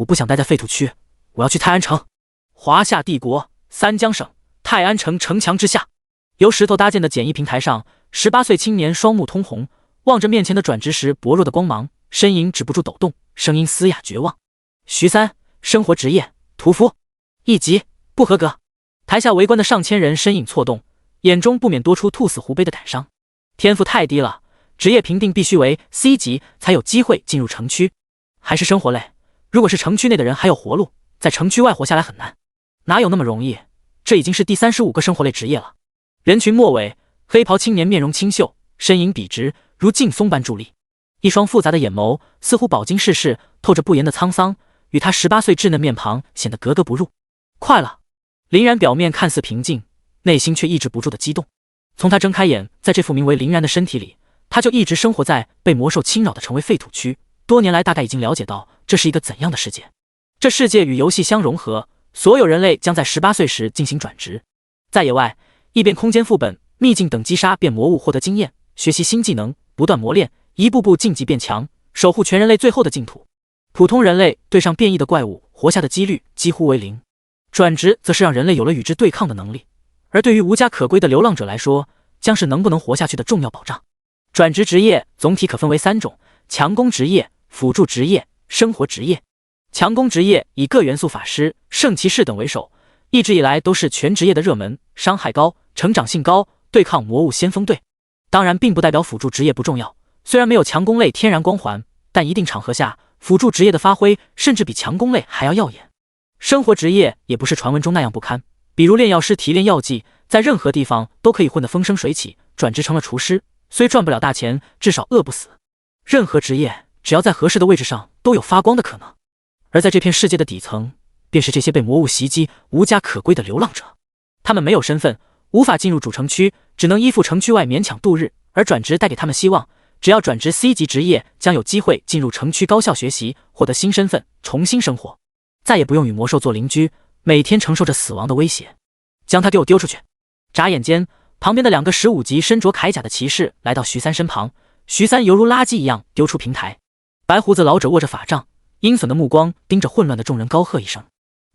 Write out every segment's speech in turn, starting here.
我不想待在废土区，我要去泰安城。华夏帝国三江省泰安城城墙之下，由石头搭建的简易平台上，18岁青年双目通红，望着面前的转职时薄弱的光芒，身影止不住抖动，声音嘶哑绝望。徐三，生活职业屠夫，1级不合格。台下围观的上千人身影错动，眼中不免多出兔死狐悲的感伤。天赋太低了，职业评定必须为 C 级才有机会进入城区。还是生活类，如果是城区内的人还有活路，在城区外活下来很难。哪有那么容易？这已经是第35个生活类职业了。人群末尾，黑袍青年面容清秀，身影笔直，如劲松般伫立，一双复杂的眼眸似乎饱经世事，透着不言的沧桑，与他18岁稚嫩面庞显得格格不入。快了！林然表面看似平静，内心却抑制不住的激动。从他睁开眼，在这副名为林然的身体里，他就一直生活在被魔兽侵扰的成为废土区。多年来，大概已经了解到这是一个怎样的世界。这世界与游戏相融合，所有人类将在18岁时进行转职。在野外，异变空间副本、秘境等击杀变魔物，获得经验，学习新技能，不断磨练，一步步晋级变强，守护全人类最后的净土。普通人类对上变异的怪物，活下的几率几乎为0。转职则是让人类有了与之对抗的能力，而对于无家可归的流浪者来说，将是能不能活下去的重要保障。转职职业总体可分为3种：强攻职业、辅助职业、生活职业。强攻职业以各元素法师、圣骑士等为首，一直以来都是全职业的热门，伤害高，成长性高，对抗魔物先锋队。当然并不代表辅助职业不重要，虽然没有强攻类天然光环，但一定场合下辅助职业的发挥甚至比强攻类还要耀眼。生活职业也不是传闻中那样不堪，比如炼药师提炼药剂，在任何地方都可以混得风生水起，转职成了厨师，虽赚不了大钱，至少饿不死。任何职业只要在合适的位置上都有发光的可能。而在这片世界的底层，便是这些被魔物袭击、无家可归的流浪者。他们没有身份，无法进入主城区，只能依附城区外勉强度日，而转职带给他们希望。只要转职 C 级职业，将有机会进入城区高校学习，获得新身份，重新生活，再也不用与魔兽做邻居，每天承受着死亡的威胁。将他给我丢出去！眨眼间，旁边的2个15级身着铠甲的骑士来到徐三身旁，徐三犹如垃圾一样丢出平台。白胡子老者握着法杖，阴损的目光盯着混乱的众人，高喝一声：“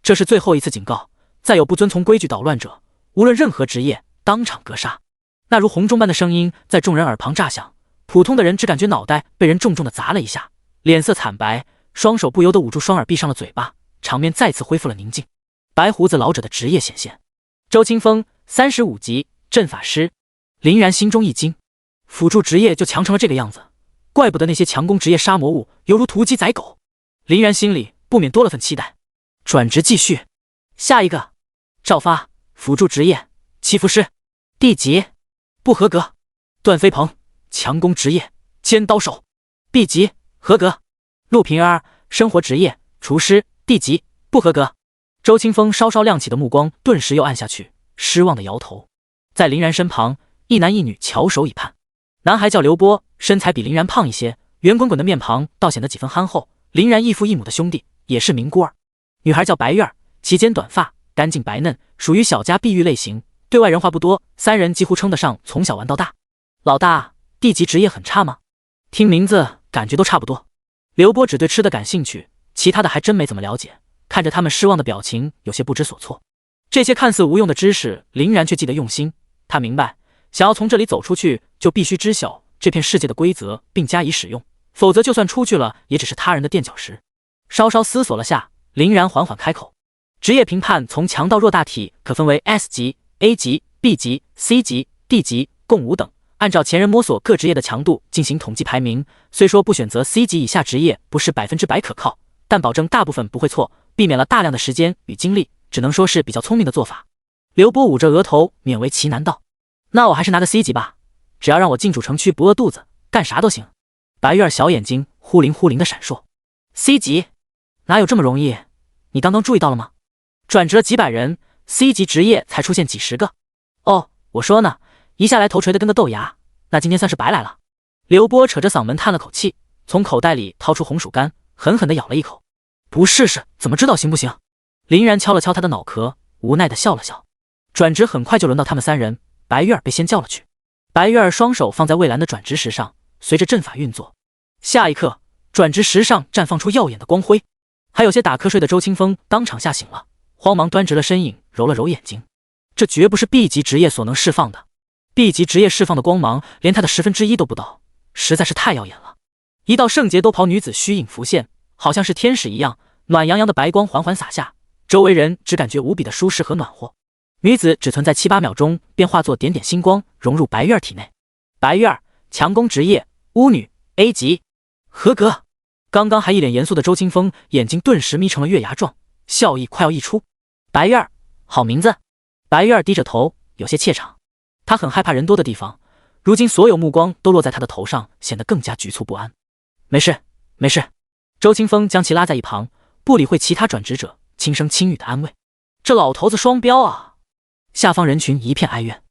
这是最后一次警告！再有不遵从规矩捣乱者，无论任何职业，当场格杀！”那如洪钟般的声音在众人耳旁炸响，普通的人只感觉脑袋被人重重的砸了一下，脸色惨白，双手不由得捂住双耳，闭上了嘴巴。场面再次恢复了宁静。白胡子老者的职业显现：周清风，35级，阵法师。林然心中一惊，辅助职业就强成了这个样子，怪不得那些强攻职业杀魔物犹如屠鸡宰狗。林然心里不免多了份期待。转职继续，下一个，赵发，辅助职业，祈福师，D级，不合格。段飞鹏，强攻职业，尖刀手， B 级，合格。陆平儿，生活职业，厨师，D 级，不合格。周清风稍稍亮起的目光顿时又暗下去，失望的摇头。在林然身旁，一男一女翘首以盼。男孩叫刘波，身材比林然胖一些，圆滚滚的面庞倒显得几分憨厚。林然异父异母的兄弟，也是名孤儿。女孩叫白月儿，齐肩短发，干净白嫩，属于小家碧玉类型，对外人话不多，三人几乎称得上从小玩到大。老大，D级职业很差吗？听名字感觉都差不多。刘波只对吃的感兴趣，其他的还真没怎么了解，看着他们失望的表情，有些不知所措。这些看似无用的知识，林然却记得用心。他明白，想要从这里走出去，就必须知晓这片世界的规则，并加以使用，否则就算出去了，也只是他人的垫脚石。稍稍思索了下，林然缓缓开口：职业评判从强到弱大体可分为 S 级、A 级、B 级、C 级、D 级，共5等。按照前人摸索各职业的强度进行统计排名，虽说不选择 C 级以下职业不是100%可靠，但保证大部分不会错，避免了大量的时间与精力，只能说是比较聪明的做法。刘波捂着额头，勉为其难道：那我还是拿个 C 级吧，只要让我进主城区不饿肚子，干啥都行。白月儿小眼睛忽灵忽灵的闪烁。C 级哪有这么容易？你刚刚注意到了吗？转职了几百人， C 级职业才出现几十个。哦，我说呢，一下来头锤的跟个豆芽，那今天算是白来了。刘波扯着嗓门叹了口气，从口袋里掏出红薯干，狠狠地咬了一口。不试试怎么知道行不行？林然敲了敲他的脑壳，无奈地笑了笑。转职很快就轮到他们三人，白月儿被先叫了去。白月儿双手放在蔚蓝的转职石上，随着阵法运作，下一刻，转职石上绽放出耀眼的光辉。还有些打瞌睡的周清风当场吓醒了，慌忙端直了身影，揉了揉眼睛。这绝不是 B 级职业所能释放的。B 级职业释放的光芒连他的1/10都不到，实在是太耀眼了。一道圣洁兜袍女子虚影浮现，好像是天使一样，暖洋洋的白光缓缓洒下，周围人只感觉无比的舒适和暖和。女子只存在7、8秒钟，便化作点点星光融入白月儿体内。白月儿，强攻职业，巫女 A 级，合格。刚刚还一脸严肃的周清风眼睛顿时眯成了月牙状，笑意快要溢出。白月儿，好名字。白月儿低着头，有些怯场。他很害怕人多的地方，如今所有目光都落在他的头上，显得更加局促不安。没事，没事。周清风将其拉在一旁，不理会其他转职者，轻声轻语的安慰。这老头子双标啊！下方人群一片哀怨。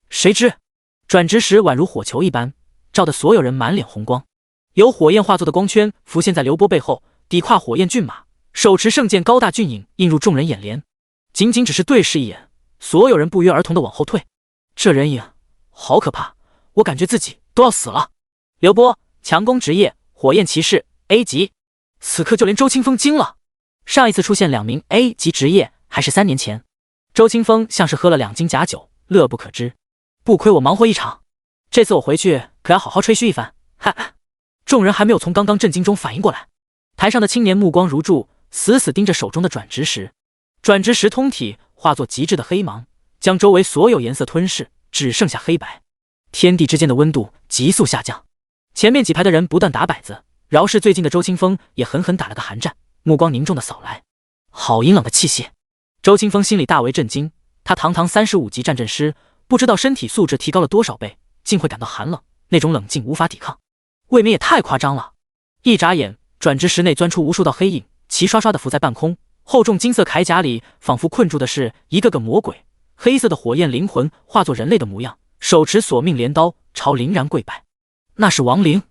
谁知转职时宛如火球一般，照得所有人满脸红光。由火焰化作的光圈浮现在刘波背后，抵跨火焰骏马，手持圣剑高大俊影映入众人眼帘。仅仅只是对视一眼，所有人不约而同的往后退。这人影好可怕，我感觉自己都要死了。刘波，强攻职业，火焰骑士 A 级。此刻就连周清风惊了。上一次出现2名 A 级职业还是3年前。周清风像是喝了2斤假酒，乐不可支。不亏我忙活一场，这次我回去可要好好吹嘘一番。哈哈！众人还没有从刚刚震惊中反应过来，台上的青年目光如注，死死盯着手中的转职石。转职石通体化作极致的黑芒，将周围所有颜色吞噬，只剩下黑白。天地之间的温度急速下降。前面几排的人不断打摆子，饶是最近的周清风也狠狠打了个寒战，目光凝重的扫来。好阴冷的气息。周清风心里大为震惊，他堂堂35级战阵师，不知道身体素质提高了多少倍，竟会感到寒冷，那种冷静无法抵抗，未免也太夸张了。一眨眼，转职石内钻出无数道黑影，齐刷刷的浮在半空，厚重金色铠甲里仿佛困住的是一个个魔鬼，黑色的火焰灵魂化作人类的模样，手持索命镰刀朝林然跪拜。那是亡灵。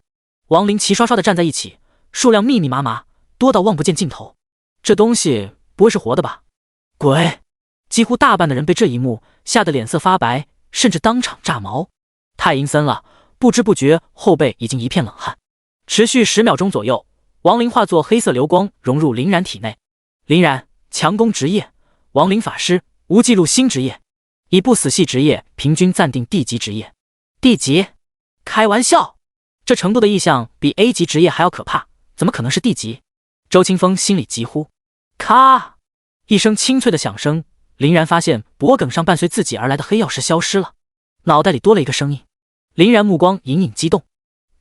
亡灵齐刷刷的站在一起，数量密密麻麻，多到望不见尽头。这东西不会是活的吧？鬼！几乎大半的人被这一幕吓得脸色发白，甚至当场炸毛。太阴森了，不知不觉后背已经一片冷汗。持续10秒钟左右，亡灵化作黑色流光融入林然体内。林然，强攻职业，亡灵法师，无记录新职业，以不死系职业平均暂定 D 级职业。D 级？开玩笑，这程度的异象比 A 级职业还要可怕，怎么可能是 D 级？周清风心里急呼。咔！一声清脆的响声，林然发现脖颈上伴随自己而来的黑曜石消失了，脑袋里多了一个声音。林然目光隐隐激动，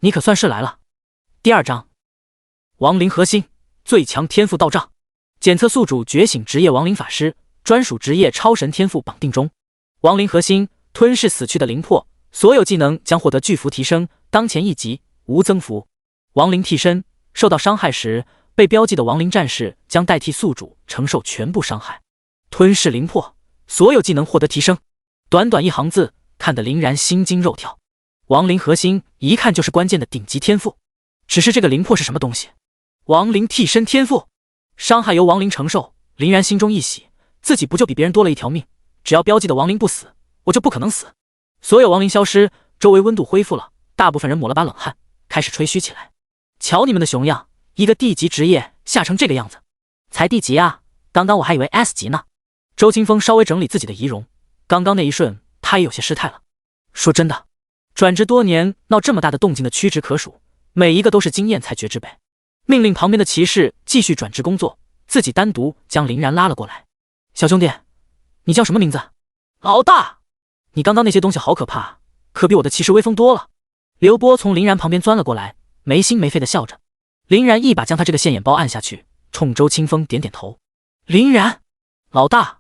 你可算是来了。第2章，亡灵核心，最强天赋到账，检测宿主觉醒职业亡灵法师，专属职业超神天赋绑定中。亡灵核心，吞噬死去的灵魄，所有技能将获得巨幅提升，当前1级，无增幅。亡灵替身，受到伤害时，被标记的亡灵战士将代替宿主承受全部伤害。吞噬灵魄，所有技能获得提升。短短一行字，看得林然心惊肉跳。亡灵核心一看就是关键的顶级天赋，只是这个灵魄是什么东西？亡灵替身天赋，伤害由亡灵承受。林然心中一喜，自己不就比别人多了一条命？只要标记的亡灵不死，我就不可能死。所有亡灵消失，周围温度恢复了，大部分人抹了把冷汗，开始吹嘘起来。瞧你们的熊样，一个 D 级职业吓成这个样子。才 D 级啊，刚刚我还以为 S 级呢。周清风稍微整理自己的仪容，刚刚那一瞬他也有些失态了。说真的，转职多年闹这么大的动静的屈指可数，每一个都是经验才觉之辈。命令旁边的骑士继续转职工作，自己单独将林然拉了过来。小兄弟，你叫什么名字？老大，你刚刚那些东西好可怕，可比我的骑士威风多了。刘波从林然旁边钻了过来，没心没肺的笑着。林然一把将他这个现眼包按下去，冲周清风点点头。林然，老大，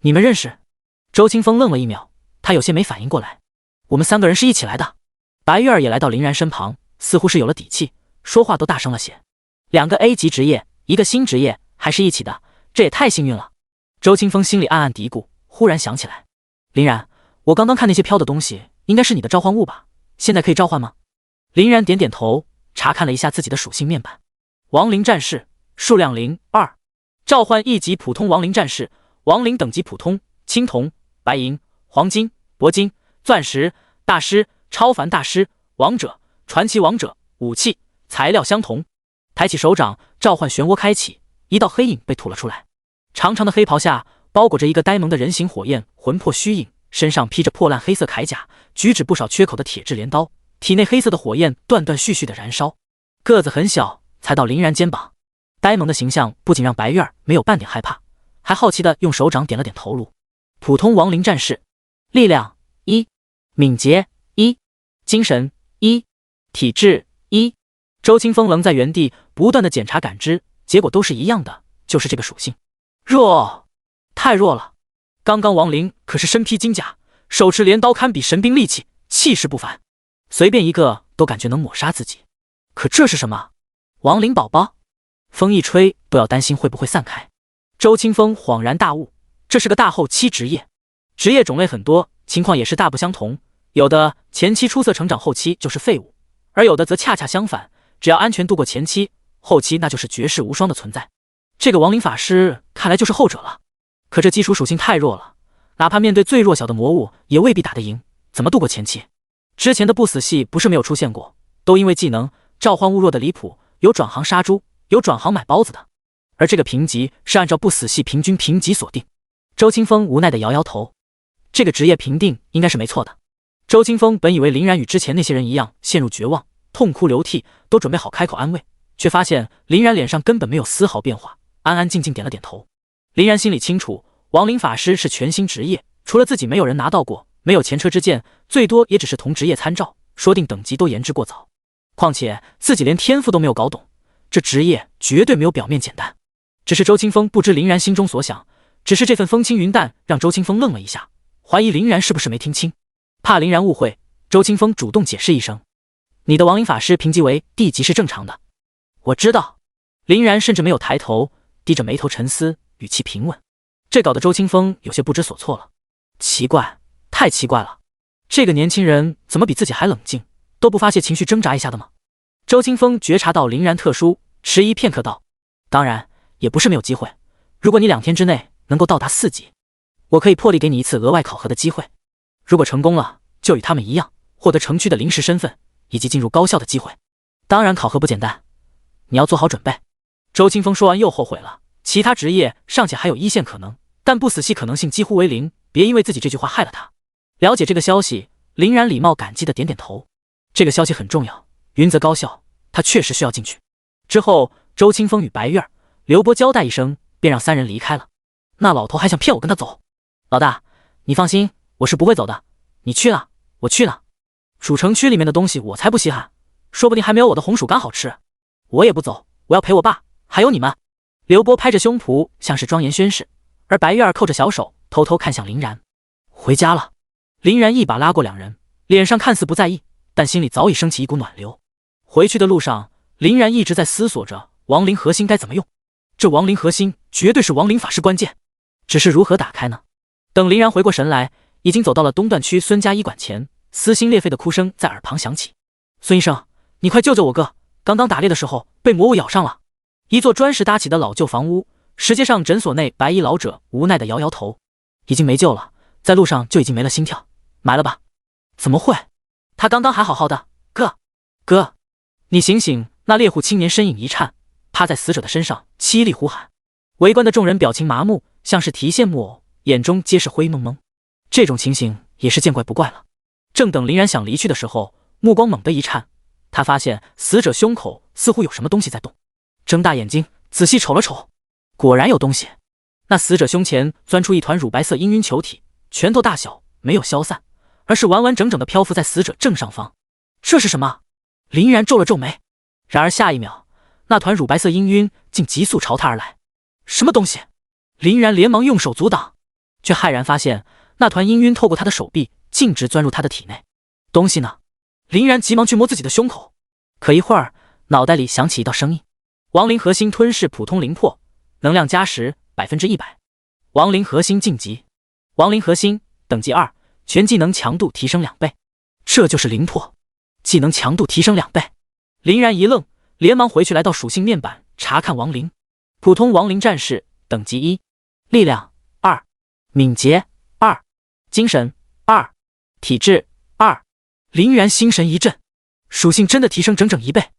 你们认识？周清风愣了一秒，他有些没反应过来。我们3个人是一起来的。白月儿也来到林然身旁，似乎是有了底气，说话都大声了些。2个 A 级职业，一个新职业，还是一起的，这也太幸运了。周清风心里暗暗嘀咕，忽然想起来，林然，我刚刚看那些飘的东西，应该是你的召唤物吧？现在可以召唤吗？林然点点头，查看了一下自己的属性面板。亡灵战士，数量02，召唤1级普通亡灵战士，亡灵等级普通，青铜、白银、黄金、铂金、钻石、大师、超凡大师、王者、传奇王者，武器材料相同。抬起手掌，召唤漩涡开启，一道黑影被吐了出来。长长的黑袍下包裹着一个呆萌的人形火焰，魂魄虚影，身上披着破烂黑色铠甲，举止不少缺口的铁质镰刀，体内黑色的火焰断断续续的燃烧。个子很小，才到林然肩膀。呆萌的形象不仅让白月儿没有半点害怕，还好奇的用手掌点了点头颅。普通亡灵战士，力量1，敏捷1，精神1，体质1。周清风愣在原地，不断的检查感知，结果都是一样的，就是这个属性。弱，太弱了。刚刚亡灵可是身披金甲，手持镰刀，堪比神兵利器，气势不凡，随便一个都感觉能抹杀自己。可这是什么？亡灵宝宝？风一吹，都要担心会不会散开。周清风恍然大悟，这是个大后期职业，职业种类很多，情况也是大不相同。有的前期出色成长，后期就是废物，而有的则恰恰相反，只要安全度过前期，后期那就是绝世无双的存在。这个亡灵法师看来就是后者了。可这基础属性太弱了，哪怕面对最弱小的魔物，也未必打得赢，怎么度过前期？之前的不死系不是没有出现过，都因为技能召唤物弱的离谱，有转行杀猪，有转行买包子的。而这个评级是按照不死系平均评级锁定。周清风无奈的摇摇头，这个职业评定应该是没错的。周清风本以为林然与之前那些人一样陷入绝望，痛哭流涕，都准备好开口安慰，却发现林然脸上根本没有丝毫变化，安安静静点了点头。林然心里清楚，亡灵法师是全新职业，除了自己没有人拿到过，没有前车之鉴，最多也只是同职业参照，说定等级都言之过早。况且自己连天赋都没有搞懂，这职业绝对没有表面简单。只是周清风不知林然心中所想，只是这份风轻云淡让周清风愣了一下，怀疑林然是不是没听清。怕林然误会，周清风主动解释一声：“你的亡灵法师评级为D级是正常的。”我知道。林然甚至没有抬头，低着眉头沉思，语气平稳。这搞得周清风有些不知所措了。奇怪，太奇怪了，这个年轻人怎么比自己还冷静，都不发泄情绪挣扎一下的吗？周清风觉察到林然特殊，迟疑片刻道：“当然，也不是没有机会。如果你2天之内能够到达4级，我可以破例给你一次额外考核的机会。如果成功了，就与他们一样，获得城区的临时身份，以及进入高校的机会。当然，考核不简单，你要做好准备。”周清风说完又后悔了，其他职业尚且还有1线可能，但不死系可能性几乎为0，别因为自己这句话害了他。了解这个消息，林然礼貌感激的点点头。这个消息很重要，云泽高校他确实需要进去。之后，周清风与白月儿、刘波交代一声，便让3人离开了。那老头还想骗我跟他走？老大，你放心，我是不会走的。你去哪，我去哪。主城区里面的东西我才不稀罕，说不定还没有我的红薯干好吃。我也不走，我要陪我爸，还有你们。刘波拍着胸脯，像是庄严宣誓，而白月儿扣着小手，偷偷看向林然。回家了。林然一把拉过2人，脸上看似不在意，但心里早已升起一股暖流。回去的路上，林然一直在思索着亡灵核心该怎么用。这亡灵核心绝对是亡灵法师关键，只是如何打开呢？等林然回过神来，已经走到了东段区孙家医馆前，撕心裂肺的哭声在耳旁响起。孙医生，你快救救我哥，刚刚打猎的时候被魔物咬上了。一座砖石搭起的老旧房屋，石阶上诊所内白衣老者无奈的摇摇头，已经没救了，在路上就已经没了心跳，埋了吧？怎么会？他刚刚还好好的。哥，你醒醒！那猎户青年身影一颤，趴在死者的身上凄厉呼喊。围观的众人表情麻木，像是提线木偶，眼中皆是灰蒙蒙。这种情形也是见怪不怪了。正等林然想离去的时候，目光猛地一颤，他发现死者胸口似乎有什么东西在动，睁大眼睛仔细瞅了瞅，果然有东西。那死者胸前钻出一团乳白色氤氲球体，拳头大小，没有消散，而是完完整整的漂浮在死者正上方。这是什么？林然皱了皱眉。然而下一秒，那团乳白色氤氲竟急速朝他而来。什么东西？林然连忙用手阻挡，却骇然发现那团氤氲透过他的手臂，径直钻入他的体内。东西呢？林然急忙去摸自己的胸口，可一会儿，脑袋里响起一道声音：亡灵核心吞噬普通灵魄，能量加时100%。亡灵核心晋级，亡灵核心等级2，全技能强度提升2倍。这就是灵魄，技能强度提升2倍。林然一愣，连忙回去来到属性面板查看亡灵。普通亡灵战士等级1，力量2，敏捷2，精神2，体质2。林然心神一震，属性真的提升整整1倍。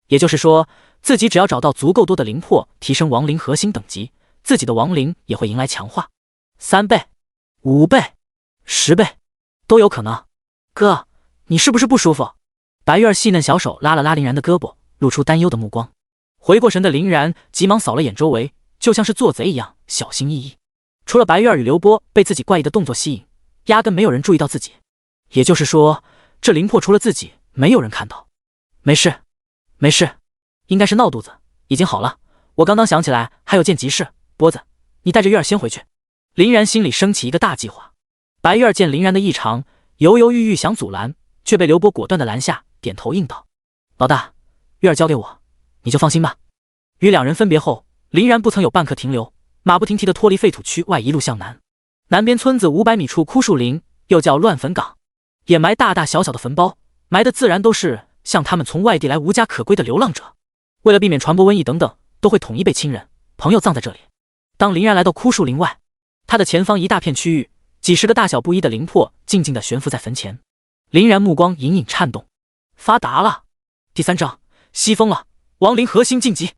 也就是说，自己只要找到足够多的灵魄，提升亡灵核心等级，自己的亡灵也会迎来强化，3倍、5倍、10倍都有可能。哥，你是不是不舒服？白月儿细嫩小手拉了拉林然的胳膊，露出担忧的目光。回过神的林然急忙扫了眼周围，就像是做贼一样小心翼翼。除了白月儿与刘波被自己怪异的动作吸引，压根没有人注意到自己。也就是说，这灵魄除了自己，没有人看到。没事，没事，应该是闹肚子，已经好了。我刚刚想起来还有件急事，波子，你带着月儿先回去。林然心里升起一个大计划。白月儿见林然的异常，犹犹豫豫想阻拦，却被刘波果断的拦下，点头应道：“老大，月儿交给我，你就放心吧。”与两人分别后，林然不曾有半刻停留，马不停蹄地脱离废土区外，一路向南。南边村子500米处枯树林，又叫乱坟岗，掩埋大大小小的坟包，埋的自然都是像他们从外地来无家可归的流浪者。为了避免传播瘟疫等等，都会统一被亲人、朋友葬在这里。当林然来到枯树林外，他的前方一大片区域，几十个大小不一的灵魄静静地悬浮在坟前。林然目光隐隐颤动，发达了！第3章，西风了，亡灵核心晋级。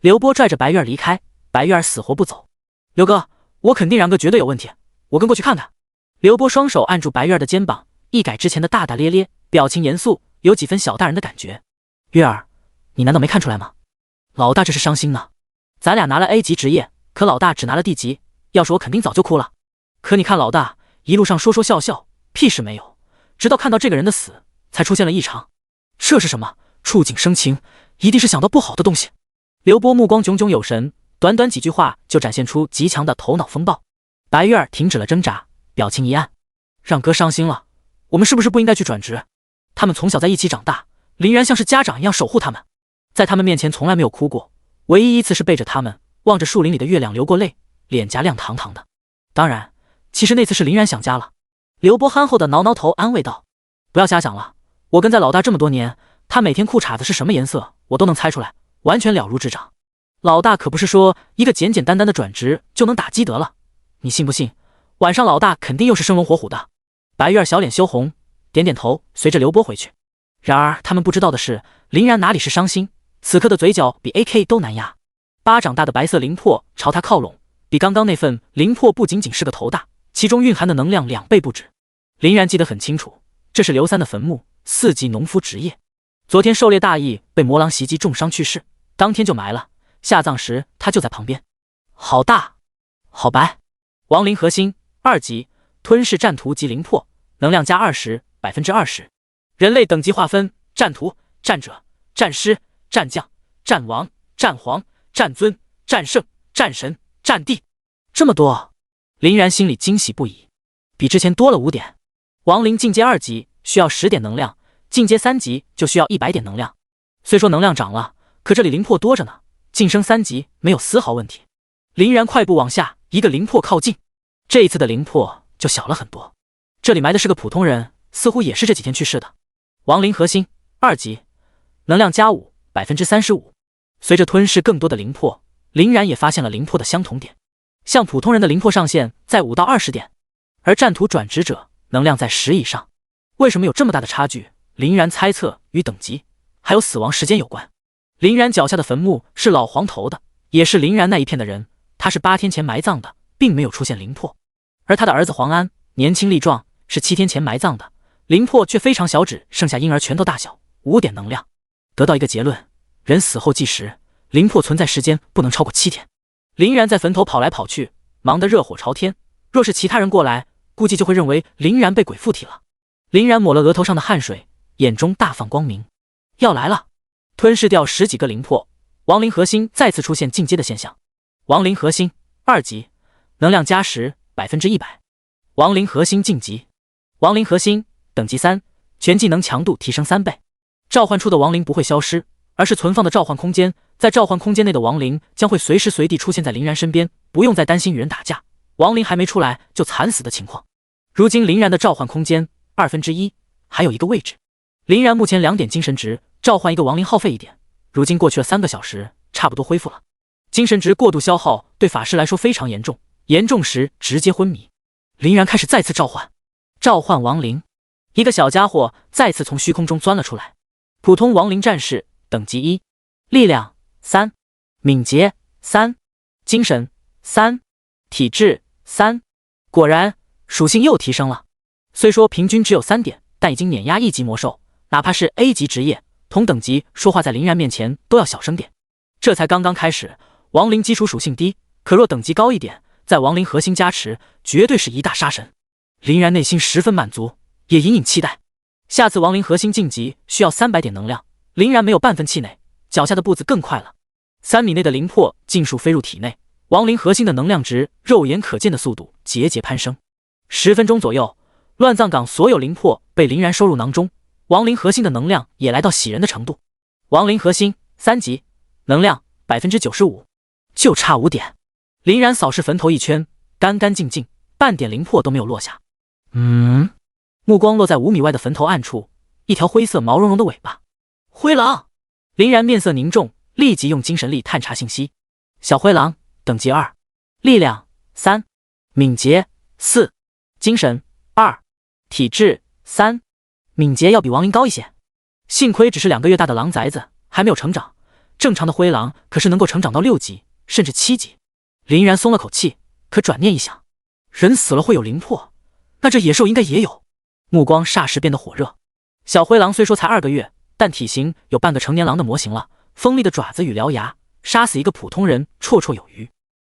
刘波拽着白月儿离开，白月儿死活不走。刘哥，我肯定然哥绝对有问题，我跟过去看看。刘波双手按住白月儿的肩膀，一改之前的大大咧咧，表情严肃，有几分小大人的感觉。月儿，你难道没看出来吗？老大这是伤心呢。咱俩拿了 A 级职业，可老大只拿了 D 级，要是我肯定早就哭了。可你看老大一路上说说笑笑，屁事没有，直到看到这个人的死，才出现了异常。这是什么？触景生情，一定是想到不好的东西。刘波目光炯炯有神，短短几句话就展现出极强的头脑风暴。白月儿停止了挣扎，表情一暗，让哥伤心了。我们是不是不应该去转职？他们从小在一起长大，林然像是家长一样守护他们，在他们面前从来没有哭过，唯一一次是背着他们望着树林里的月亮流过泪，脸颊亮堂堂的。当然，其实那次是林然想家了。刘波憨厚的挠挠头安慰道：“不要瞎想了，我跟在老大这么多年，他每天裤衩子是什么颜色我都能猜出来，完全了如指掌。老大可不是说一个简简单单的转职就能打击得了，你信不信？晚上老大肯定又是生龙活虎的。”白月儿小脸羞红，点点头，随着刘波回去。然而他们不知道的是，林然哪里是伤心，此刻的嘴角比 AK 都难压。巴掌大的白色灵魄朝他靠拢，比刚刚那份灵魄不仅仅是个头大，其中蕴含的能量2倍不止。林然记得很清楚，这是刘三的坟墓，4级农夫职业。昨天狩猎大意被魔狼袭击重伤去世，当天就埋了，下葬时他就在旁边。好大，好白。亡灵核心2级，吞噬战图及灵魄，能量加20%， 20%。人类等级划分：战图、战者、战师、战将、战王、战皇、战尊、战圣、战神、战帝。这么多，林然心里惊喜不已，比之前多了5点。亡灵进阶2级需要10点能量，进阶3级就需要100点能量。虽说能量涨了，可这里灵魄多着呢，晋升3级没有丝毫问题。林然快步往下，一个灵魄靠近，这一次的灵魄就小了很多。这里埋的是个普通人，似乎也是这几天去世的。亡灵核心2级，能量加5%， 35%。随着吞噬更多的灵魄，林然也发现了灵魄的相同点。像普通人的灵魄上限在5到20点，而战图转职者能量在10以上。为什么有这么大的差距？林然猜测与等级还有死亡时间有关。林然脚下的坟墓是老黄头的，也是林然那一片的人，他是8天前埋葬的，并没有出现灵魄。而他的儿子黄安年轻力壮，是7天前埋葬的，灵魄却非常小只，剩下婴儿拳头大小，5点能量。得到一个结论，人死后计时，灵魄存在时间不能超过7天。林然在坟头跑来跑去，忙得热火朝天，若是其他人过来，估计就会认为林然被鬼附体了。林然抹了额头上的汗水，眼中大放光明，要来了。吞噬掉10几个灵魄，亡灵核心再次出现进阶的现象。亡灵核心2级，能量加10%， 100%。亡灵核心晋级。亡灵核心等级3，全技能强度提升3倍。召唤出的亡灵不会消失，而是存放的召唤空间，在召唤空间内的亡灵将会随时随地出现在林然身边，不用再担心与人打架，亡灵还没出来就惨死的情况。如今林然的召唤空间1/2，还有一个位置。林然目前2点精神值，召唤一个亡灵耗费1点，如今过去了3个小时，差不多恢复了。精神值过度消耗对法师来说非常严重，严重时直接昏迷。林然开始再次召唤，召唤亡灵。一个小家伙再次从虚空中钻了出来，普通亡灵战士等级1，力量3，敏捷3，精神3，体质3。果然，属性又提升了。虽说平均只有3点，但已经碾压1级魔兽，哪怕是 A 级职业，同等级说话在林然面前都要小声点。这才刚刚开始，亡灵基础属性低，可若等级高一点，在亡灵核心加持，绝对是一大杀神。林然内心十分满足，也隐隐期待。下次亡灵核心晋级需要300点能量，林然没有半分气馁，脚下的步子更快了。3米内的灵魄尽数飞入体内，亡灵核心的能量值肉眼可见的速度节节攀升。10分钟左右，乱葬岗所有灵魄被林然收入囊中，亡灵核心的能量也来到喜人的程度。亡灵核心3级，能量 95%， 就差5点。林然扫视坟头一圈，干干净净，半点灵魄都没有落下。目光落在5米外的坟头暗处，一条灰色毛茸茸的尾巴。灰狼！林然面色凝重，立即用精神力探查信息。小灰狼，等级2，力量3，敏捷4，精神2，体质3。敏捷要比亡灵高一些。幸亏只是2个月大的狼崽子，还没有成长。正常的灰狼可是能够成长到6级，甚至7级。林然松了口气，可转念一想，人死了会有灵魄，那这野兽应该也有。目光霎时变得火热。小灰狼虽说才2个月，但体型有半个成年狼的模型了，锋利的爪子与獠牙，杀死一个普通人绰绰有余。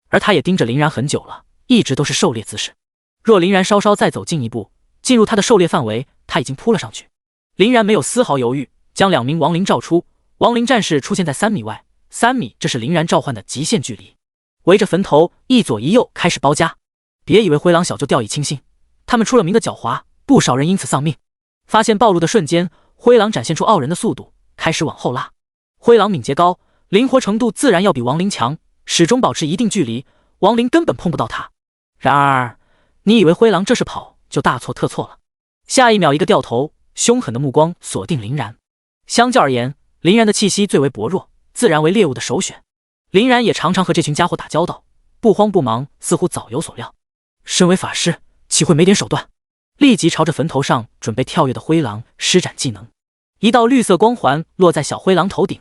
而他也盯着林然很久了，一直都是狩猎姿势。若林然稍稍再走近一步，进入他的狩猎范围，他已经扑了上去。林然没有丝毫犹豫，将2名亡灵召出。亡灵战士出现在3米外，3米这是林然召唤的极限距离。围着坟头一左一右开始包夹。别以为灰狼小就掉以轻心，他们出了名的狡猾，不少人因此丧命。发现暴露的瞬间，灰狼展现出傲人的速度，开始往后拉。灰狼敏捷高，灵活程度自然要比亡灵强，始终保持一定距离，亡灵根本碰不到他。然而，你以为灰狼这是跑，就大错特错了。下一秒一个掉头，凶狠的目光锁定林然。相较而言，林然的气息最为薄弱，自然为猎物的首选。林然也常常和这群家伙打交道，不慌不忙，似乎早有所料。身为法师，岂会没点手段？立即朝着坟头上准备跳跃的灰狼施展技能。一道绿色光环落在小灰狼头顶。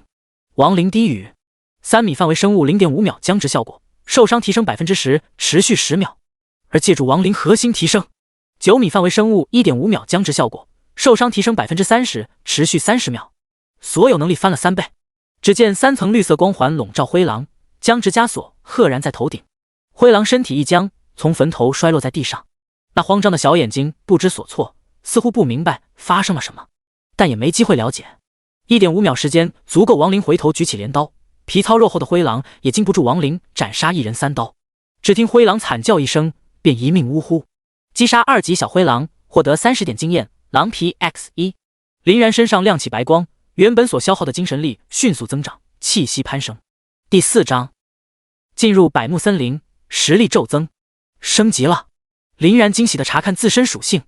亡灵低语，3米范围生物 0.5 秒僵直效果，受伤提升 10%， 持续10秒。而借助亡灵核心提升，9米范围生物 1.5 秒僵直效果，受伤提升 30%， 持续30秒。所有能力翻了3倍。只见3层绿色光环笼罩灰狼，僵直枷锁赫然在头顶。灰狼身体一僵，从坟头摔落在地上。那慌张的小眼睛不知所措，似乎不明白发生了什么，但也没机会了解。1.5秒时间足够亡灵回头举起镰刀，皮糙肉厚的灰狼也经不住亡灵斩杀一人3刀。只听灰狼惨叫一声，便一命呜呼。击杀2级小灰狼，获得30点经验，狼皮 X1。林然身上亮起白光，原本所消耗的精神力迅速增长，气息攀升。第4章，进入百木森林，实力骤增，升级了。林然惊喜地查看自身属性，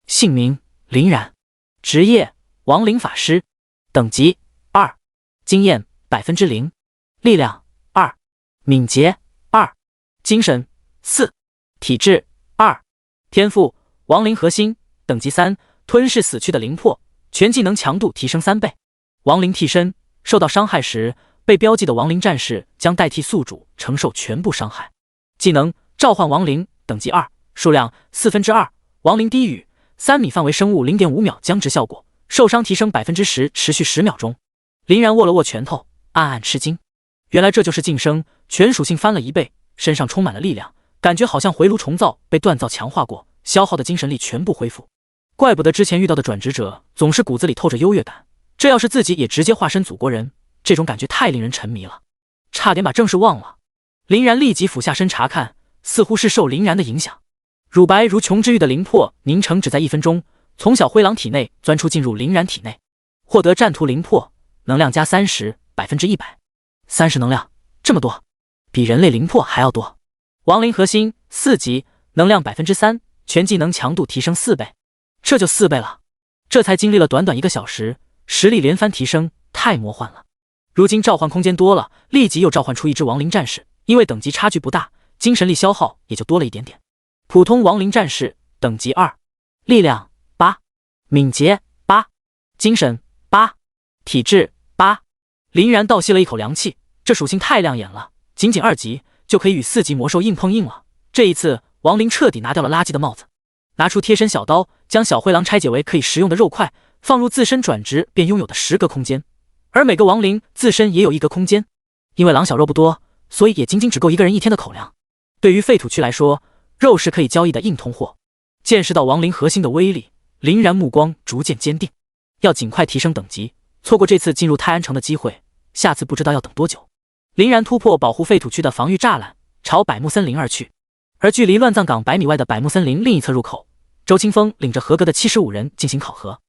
姓名林然，职业亡灵法师，等级2，经验 0%， 力量2，敏捷2，精神4，体质2，天赋亡灵核心，等级3，吞噬死去的灵魄，全技能强度提升3倍。亡灵替身，受到伤害时，被标记的亡灵战士将代替宿主承受全部伤害。技能召唤亡灵，等级2，数量2/4，亡灵低语，3米范围生物 0.5 秒僵直效果，受伤提升 10%， 持续10秒钟。林然握了握拳头，暗暗吃惊，原来这就是晋升，全属性翻了1倍，身上充满了力量，感觉好像回炉重造，被锻造强化过，消耗的精神力全部恢复。怪不得之前遇到的转职者总是骨子里透着优越感，这要是自己也直接化身祖国人，这种感觉太令人沉迷了，差点把正事忘了。林然立即俯下身查看，似乎是受林然的影响。乳白如琼之玉的灵魄凝成只在1分钟，从小灰狼体内钻出进入林然体内，获得战图灵魄，能量加30%， 100%，30能量，这么多，比人类灵魄还要多。亡灵核心4级，能量 3%， 全技能强度提升4倍，这就4倍了。这才经历了短短1个小时，实力连番提升，太魔幻了。如今召唤空间多了，立即又召唤出一只亡灵战士，因为等级差距不大，精神力消耗也就多了一点点。普通亡灵战士，等级2，力量8，敏捷8，精神8，体质8，林然倒吸了一口凉气，这属性太亮眼了，仅仅2级就可以与4级魔兽硬碰硬了。这一次，亡灵彻底拿掉了垃圾的帽子，拿出贴身小刀，将小灰狼拆解为可以食用的肉块，放入自身转职便拥有的10格空间，而每个亡灵自身也有1格空间。因为狼小肉不多，所以也仅仅只够1个人1天的口粮。对于废土区来说，肉是可以交易的硬通货。见识到亡灵核心的威力，林然目光逐渐坚定，要尽快提升等级，错过这次进入泰安城的机会，下次不知道要等多久。林然突破保护废土区的防御栅栏，朝百木森林而去。而距离乱葬岗100米外的百木森林另一侧入口，周清风领着合格的75人进行考核。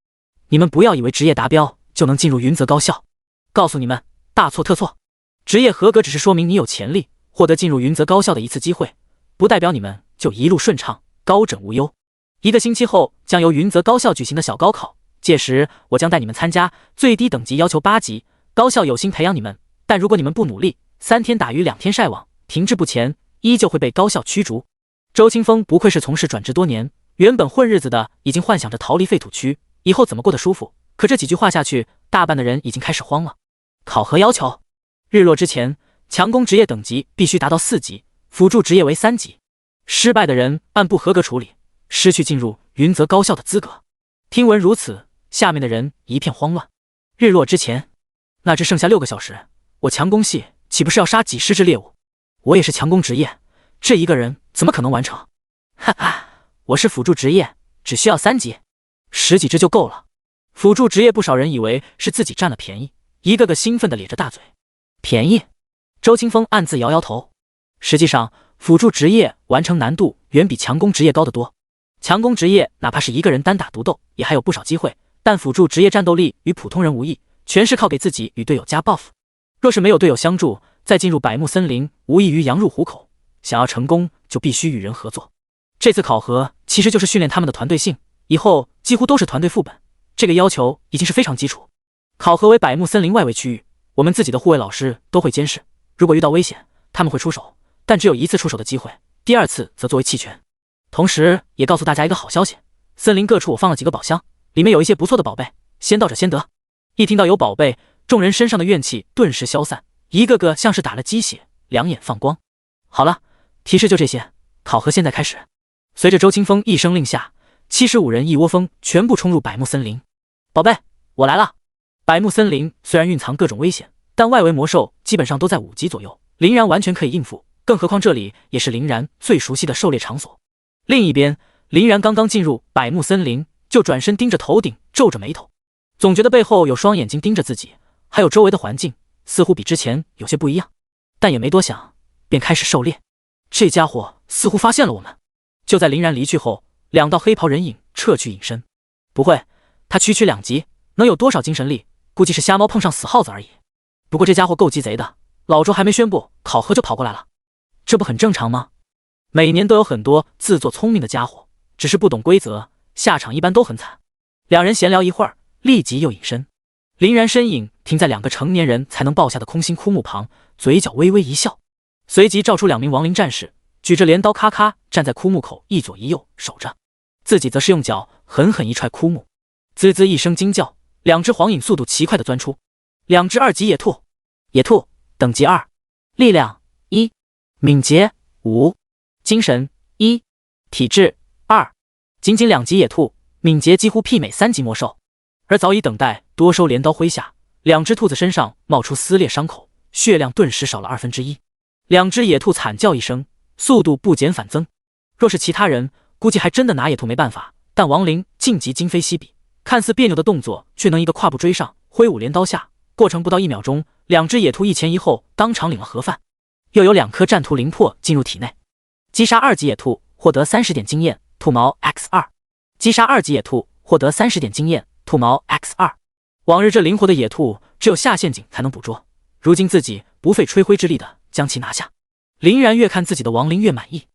你们不要以为职业达标就能进入云泽高校，告诉你们，大错特错。职业合格只是说明你有潜力获得进入云泽高校的一次机会，不代表你们就一路顺畅，高枕无忧。1个星期后将由云泽高校举行的小高考，届时我将带你们参加，最低等级要求8级。高校有心培养你们，但如果你们不努力，3天打鱼2天晒网，停滞不前，依旧会被高校驱逐。周清风不愧是从事转职多年，原本混日子的已经幻想着逃离废土区，以后怎么过得舒服。可这几句话下去，大半的人已经开始慌了。考核要求：日落之前，强攻职业等级必须达到4级，辅助职业为3级。失败的人按不合格处理，失去进入云泽高校的资格。听闻如此，下面的人一片慌乱。日落之前，那只剩下6个小时，我强攻系岂不是要杀几10只猎物？我也是强攻职业，这1个人怎么可能完成？哈哈，我是辅助职业，只需要3级，10几只就够了。辅助职业不少人以为是自己占了便宜，一个个兴奋地咧着大嘴。便宜？周清风暗自摇摇头。实际上，辅助职业完成难度远比强攻职业高得多。强攻职业哪怕是1个人单打独斗，也还有不少机会，但辅助职业战斗力与普通人无异，全是靠给自己与队友加 buff。若是没有队友相助，再进入百木森林无异于羊入虎口，想要成功就必须与人合作。这次考核其实就是训练他们的团队性，以后几乎都是团队副本，这个要求已经是非常基础。考核为百木森林外围区域，我们自己的护卫老师都会监视，如果遇到危险，他们会出手，但只有1次出手的机会，第2次则作为弃权。同时也告诉大家一个好消息，森林各处我放了几个宝箱，里面有一些不错的宝贝，先到者先得。一听到有宝贝，众人身上的怨气顿时消散，一个个像是打了鸡血，两眼放光。好了，提示就这些，考核现在开始。随着周清风一声令下，75人一窝蜂全部冲入百木森林。宝贝，我来了。百木森林虽然蕴藏各种危险，但外围魔兽基本上都在5级左右，林然完全可以应付，更何况这里也是林然最熟悉的狩猎场所。另一边，林然刚刚进入百木森林，就转身盯着头顶，皱着眉头，总觉得背后有双眼睛盯着自己，还有周围的环境似乎比之前有些不一样，但也没多想，便开始狩猎。这家伙似乎发现了我们。就在林然离去后，2道黑袍人影撤去隐身。不会，他区区2级能有多少精神力？估计是瞎猫碰上死耗子而已。不过这家伙够鸡贼的，老周还没宣布考核就跑过来了，这不很正常吗？每年都有很多自作聪明的家伙，只是不懂规则，下场一般都很惨。2人闲聊一会儿，立即又隐身。林然身影停在2个成年人才能抱下的空心枯木旁，嘴角微微一笑，随即召出2名亡灵战士，举着镰刀咔咔站在枯木口一左一右守着，自己则是用脚狠狠一踹枯木，滋滋一声惊叫，2只黄影速度奇快地钻出。2只2级野兔，野兔等级2，力量1，敏捷5，精神1，体质2。仅仅2级野兔，敏捷几乎媲美3级魔兽。而早已等待多收镰刀麾下，2只兔子身上冒出撕裂伤口，血量顿时少了1/2。2只野兔惨叫一声，速度不减反增。若是其他人，估计还真的拿野兔没办法，但亡灵晋级今非昔比，看似别扭的动作却能一个跨步追上，挥舞镰刀下，过程不到1秒钟，2只野兔一前一后当场领了盒饭。又有2颗战图灵魄进入体内，击杀2级野兔获得30点经验，兔毛 X2。击杀2级野兔获得30点经验，兔毛 X2。往日这灵活的野兔只有下陷阱才能捕捉，如今自己不费吹灰之力的将其拿下。林然越看自己的亡灵越满意。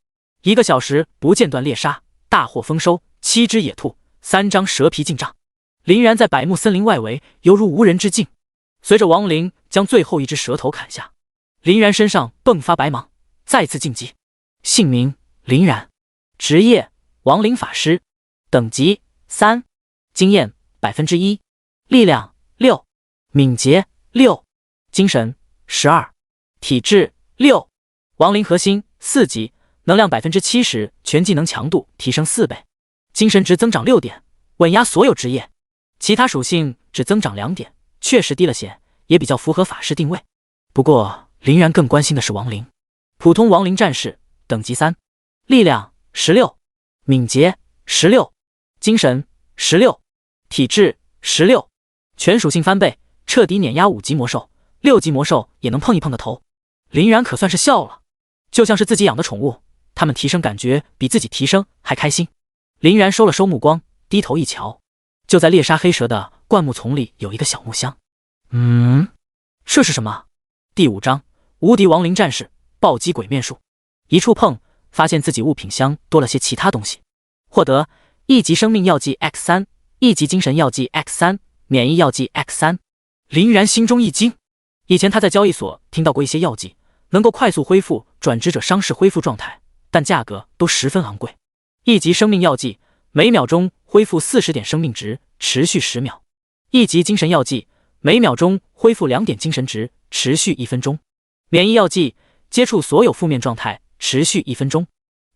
1个小时不间断猎杀，大获丰收，7只野兔，3张蛇皮进账。林然在百木森林外围犹如无人之境。随着亡灵将最后1只蛇头砍下，林然身上迸发白芒，再次晋级。姓名林然，职业亡灵法师，等级3，经验1%，力量6，敏捷6，精神12，体质6。亡灵核心4级，能量 70%， 全技能强度提升4倍，精神值增长6点，稳压所有职业。其他属性只增长2点，确实低了些，也比较符合法师定位。不过林然更关心的是亡灵，普通亡灵战士，等级3，力量16，敏捷16，精神16，体质16，全属性翻倍，彻底碾压5级魔兽，6级魔兽也能碰一碰的头。林然可算是笑了，就像是自己养的宠物，他们提升感觉比自己提升还开心。林然收了收目光，低头一瞧，就在猎杀黑蛇的灌木丛里有一个小木箱。这是什么？第5章无敌亡灵战士暴击鬼面术。一触碰，发现自己物品箱多了些其他东西。获得1级生命药剂 X3， 1级精神药剂 X3， 免疫药剂 X3。 林然心中一惊，以前他在交易所听到过一些药剂能够快速恢复转职者伤势恢复状态，但价格都十分昂贵。1级生命药剂每秒钟恢复40点生命值，持续10秒。1级精神药剂每秒钟恢复2点精神值，持续1分钟。免疫药剂接触所有负面状态，持续1分钟。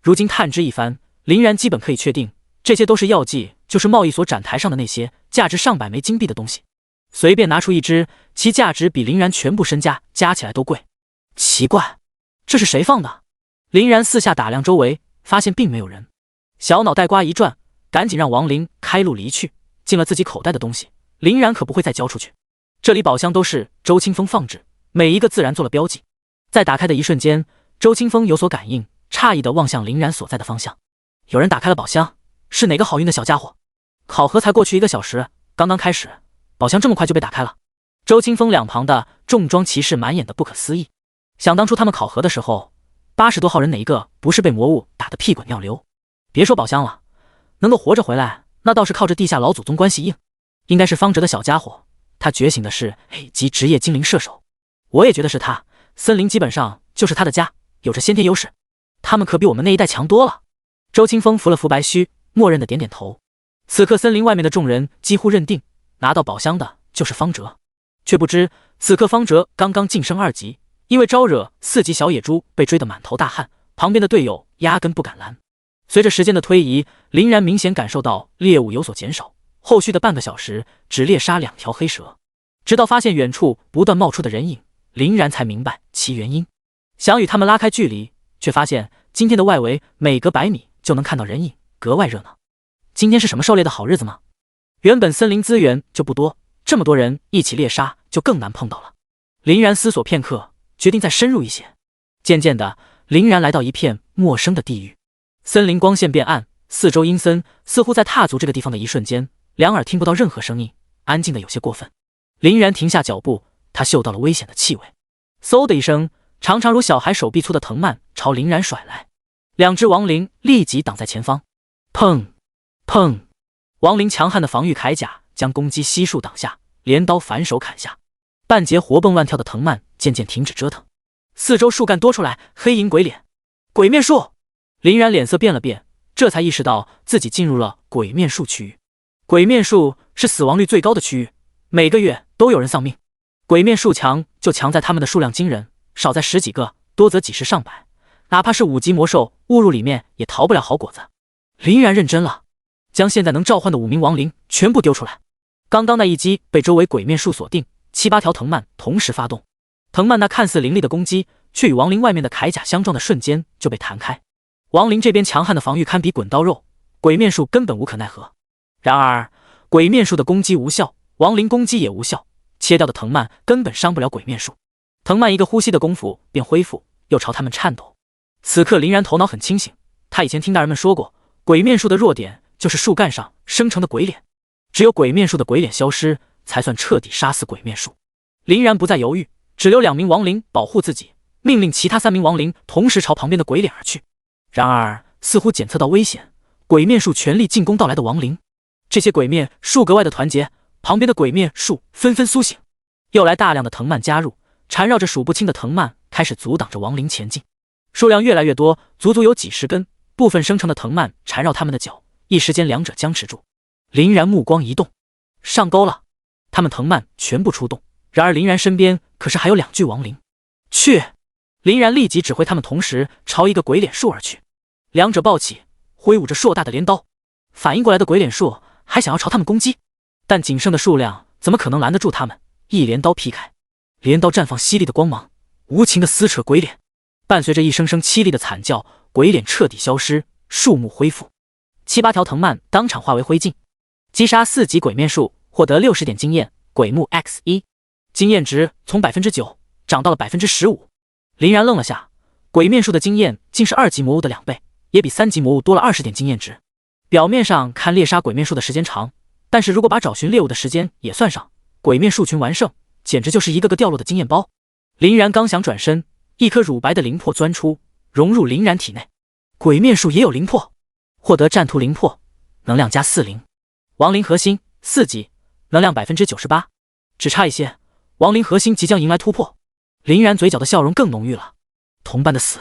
如今探知一番，林然基本可以确定，这些都是药剂，就是贸易所展台上的那些价值上百枚金币的东西。随便拿出一支，其价值比林然全部身家加起来都贵。奇怪，这是谁放的？林然四下打量周围，发现并没有人。小脑袋瓜一转，赶紧让亡灵开路离去。进了自己口袋的东西，林然可不会再交出去。这里宝箱都是周清风放置，每一个自然做了标记。在打开的一瞬间，周清风有所感应，诧异地望向林然所在的方向。有人打开了宝箱，是哪个好运的小家伙？考核才过去1个小时，刚刚开始，宝箱这么快就被打开了。周清风两旁的重装骑士满眼的不可思议。想当初他们考核的时候，80多号人哪一个不是被魔物打得屁滚尿流？别说宝箱了，能够活着回来，那倒是靠着地下老祖宗关系硬。应该是方哲的小家伙，他觉醒的是 A 级职业精灵射手。我也觉得是他，森林基本上就是他的家，有着先天优势。他们可比我们那一代强多了。周清风扶了扶白须，默认的点点头。此刻森林外面的众人几乎认定拿到宝箱的就是方哲，却不知此刻方哲刚刚晋升2级，因为招惹4级小野猪被追得满头大汗，旁边的队友压根不敢拦。随着时间的推移，林然明显感受到猎物有所减少，后续的半个小时只猎杀2条黑蛇，直到发现远处不断冒出的人影，林然才明白其原因。想与他们拉开距离，却发现今天的外围每隔100米就能看到人影，格外热闹。今天是什么狩猎的好日子吗？原本森林资源就不多，这么多人一起猎杀就更难碰到了。林然思索片刻，决定再深入一些。渐渐的，林然来到一片陌生的地域，森林光线变暗，四周阴森，似乎在踏足这个地方的一瞬间，两耳听不到任何声音，安静的有些过分。林然停下脚步，他嗅到了危险的气味。嗖的一声，长长如小孩手臂粗的藤蔓朝林然甩来，2只亡灵立即挡在前方。砰砰！亡灵强悍的防御铠甲将攻击悉数挡下，镰刀反手砍下。半截活蹦乱跳的藤蔓渐渐停止折腾，四周树干多出来黑影鬼脸。鬼面术！林然脸色变了变，这才意识到自己进入了鬼面术区域。鬼面术是死亡率最高的区域，每个月都有人丧命。鬼面术强就强在他们的数量惊人，少在10几个，多则几十上百，哪怕是5级魔兽误入里面也逃不了好果子。林然认真了，将现在能召唤的5名亡灵全部丢出来。刚刚那一击被周围鬼面术锁定，7、8条藤蔓同时发动。藤蔓那看似凌厉的攻击，却与亡灵外面的铠甲相撞的瞬间就被弹开。亡灵这边强悍的防御堪比滚刀肉，鬼面术根本无可奈何。然而鬼面术的攻击无效，亡灵攻击也无效，切掉的藤蔓根本伤不了鬼面术。藤蔓一个呼吸的功夫便恢复，又朝他们颤抖。此刻林然头脑很清醒，他以前听大人们说过，鬼面术的弱点就是树干上生成的鬼脸，只有鬼面术的鬼脸消失，才算彻底杀死鬼面术。林然不再犹豫，只留2名亡灵保护自己，命令其他3名亡灵同时朝旁边的鬼脸而去。然而似乎检测到危险，鬼面术全力进攻到来的亡灵，这些鬼面术格外的团结，旁边的鬼面术纷纷苏醒，又来大量的藤蔓加入，缠绕着数不清的藤蔓开始阻挡着亡灵前进，数量越来越多，足足有几十根，部分生成的藤蔓缠绕他们的脚，一时间两者僵持住。林然目光一动，上钩了，他们藤蔓全部出动，然而林然身边可是还有2具亡灵。去！林然立即指挥他们同时朝一个鬼脸树而去，两者抱起，挥舞着硕大的镰刀。反应过来的鬼脸树还想要朝他们攻击，但仅剩的数量怎么可能拦得住他们？一镰刀劈开，镰刀绽放犀利的光芒，无情地撕扯鬼脸。伴随着一声声凄厉的惨叫，鬼脸彻底消失，树木恢复，7、8条藤蔓当场化为灰烬。击杀4级鬼面术，获得60点经验，鬼目 X1， 经验值从 9% 涨到了 15%。林然愣了下，鬼面术的经验竟是2级魔物的2倍，也比3级魔物多了20点经验值。表面上看猎杀鬼面术的时间长，但是如果把找寻猎物的时间也算上，鬼面术群完胜，简直就是一个个掉落的经验包。林然刚想转身，一颗乳白的灵魄钻出，融入林然体内。鬼面术也有灵魄，获得战图灵魄，能量加40，亡灵核心4级，能量 98%， 只差一些，亡灵核心即将迎来突破。林然嘴角的笑容更浓郁了，同伴的死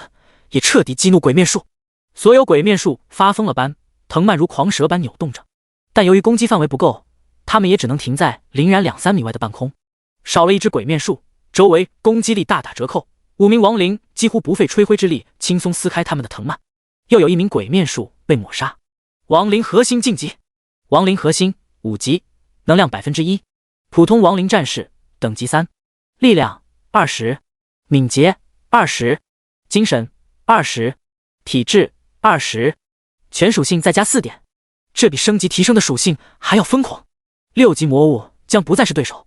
也彻底激怒鬼面术，所有鬼面术发疯了般，藤蔓如狂蛇般扭动着，但由于攻击范围不够，他们也只能停在林然2、3米外的半空。少了一只鬼面术，周围攻击力大打折扣，5名亡灵几乎不费吹灰之力轻松撕开他们的藤蔓，又有1名鬼面术被抹杀。亡灵核心晋级，亡灵核心5级，能量 1%， 普通亡灵战士等级3，力量20，敏捷20，精神20，体质20，全属性再加4点，这比升级提升的属性还要疯狂。6级魔物将不再是对手，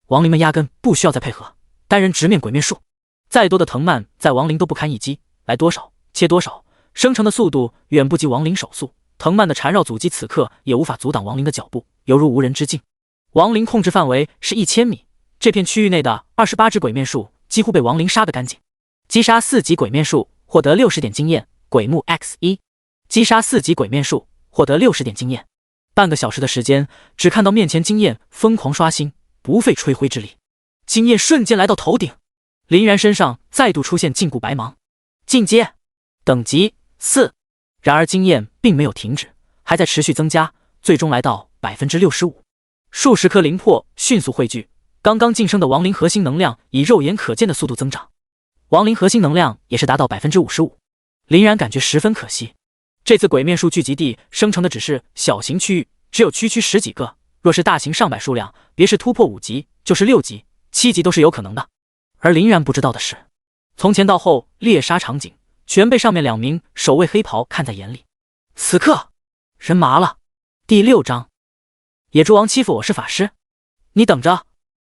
亡灵们压根不需要再配合，单人直面鬼面术。再多的藤蔓在亡灵都不堪一击，来多少切多少，生成的速度远不及亡灵手速，藤蔓的缠绕阻击此刻也无法阻挡亡灵的脚步，犹如无人之境。亡灵控制范围是1000米，这片区域内的28只鬼面术几乎被亡灵杀个干净。击杀4级鬼面术，获得60点经验，鬼目 X1， 击杀4级鬼面术，获得60点经验。半个小时的时间，只看到面前经验疯狂刷新，不费吹灰之力，经验瞬间来到头顶。林然身上再度出现禁锢白芒，进阶等级4，然而经验并没有停止，还在持续增加，最终来到 65%。数十颗灵魄迅速汇聚，刚刚晋升的亡灵核心能量以肉眼可见的速度增长，亡灵核心能量也是达到 55%。林然感觉十分可惜，这次鬼面术聚集地生成的只是小型区域，只有区10几个，若是大型上百数量，别是突破5级，就是6级、7级都是有可能的。而林然不知道的是，从前到后猎杀场景全被上面2名守卫黑袍看在眼里。此刻人麻了。第6章，野猪王欺负我是法师，你等着。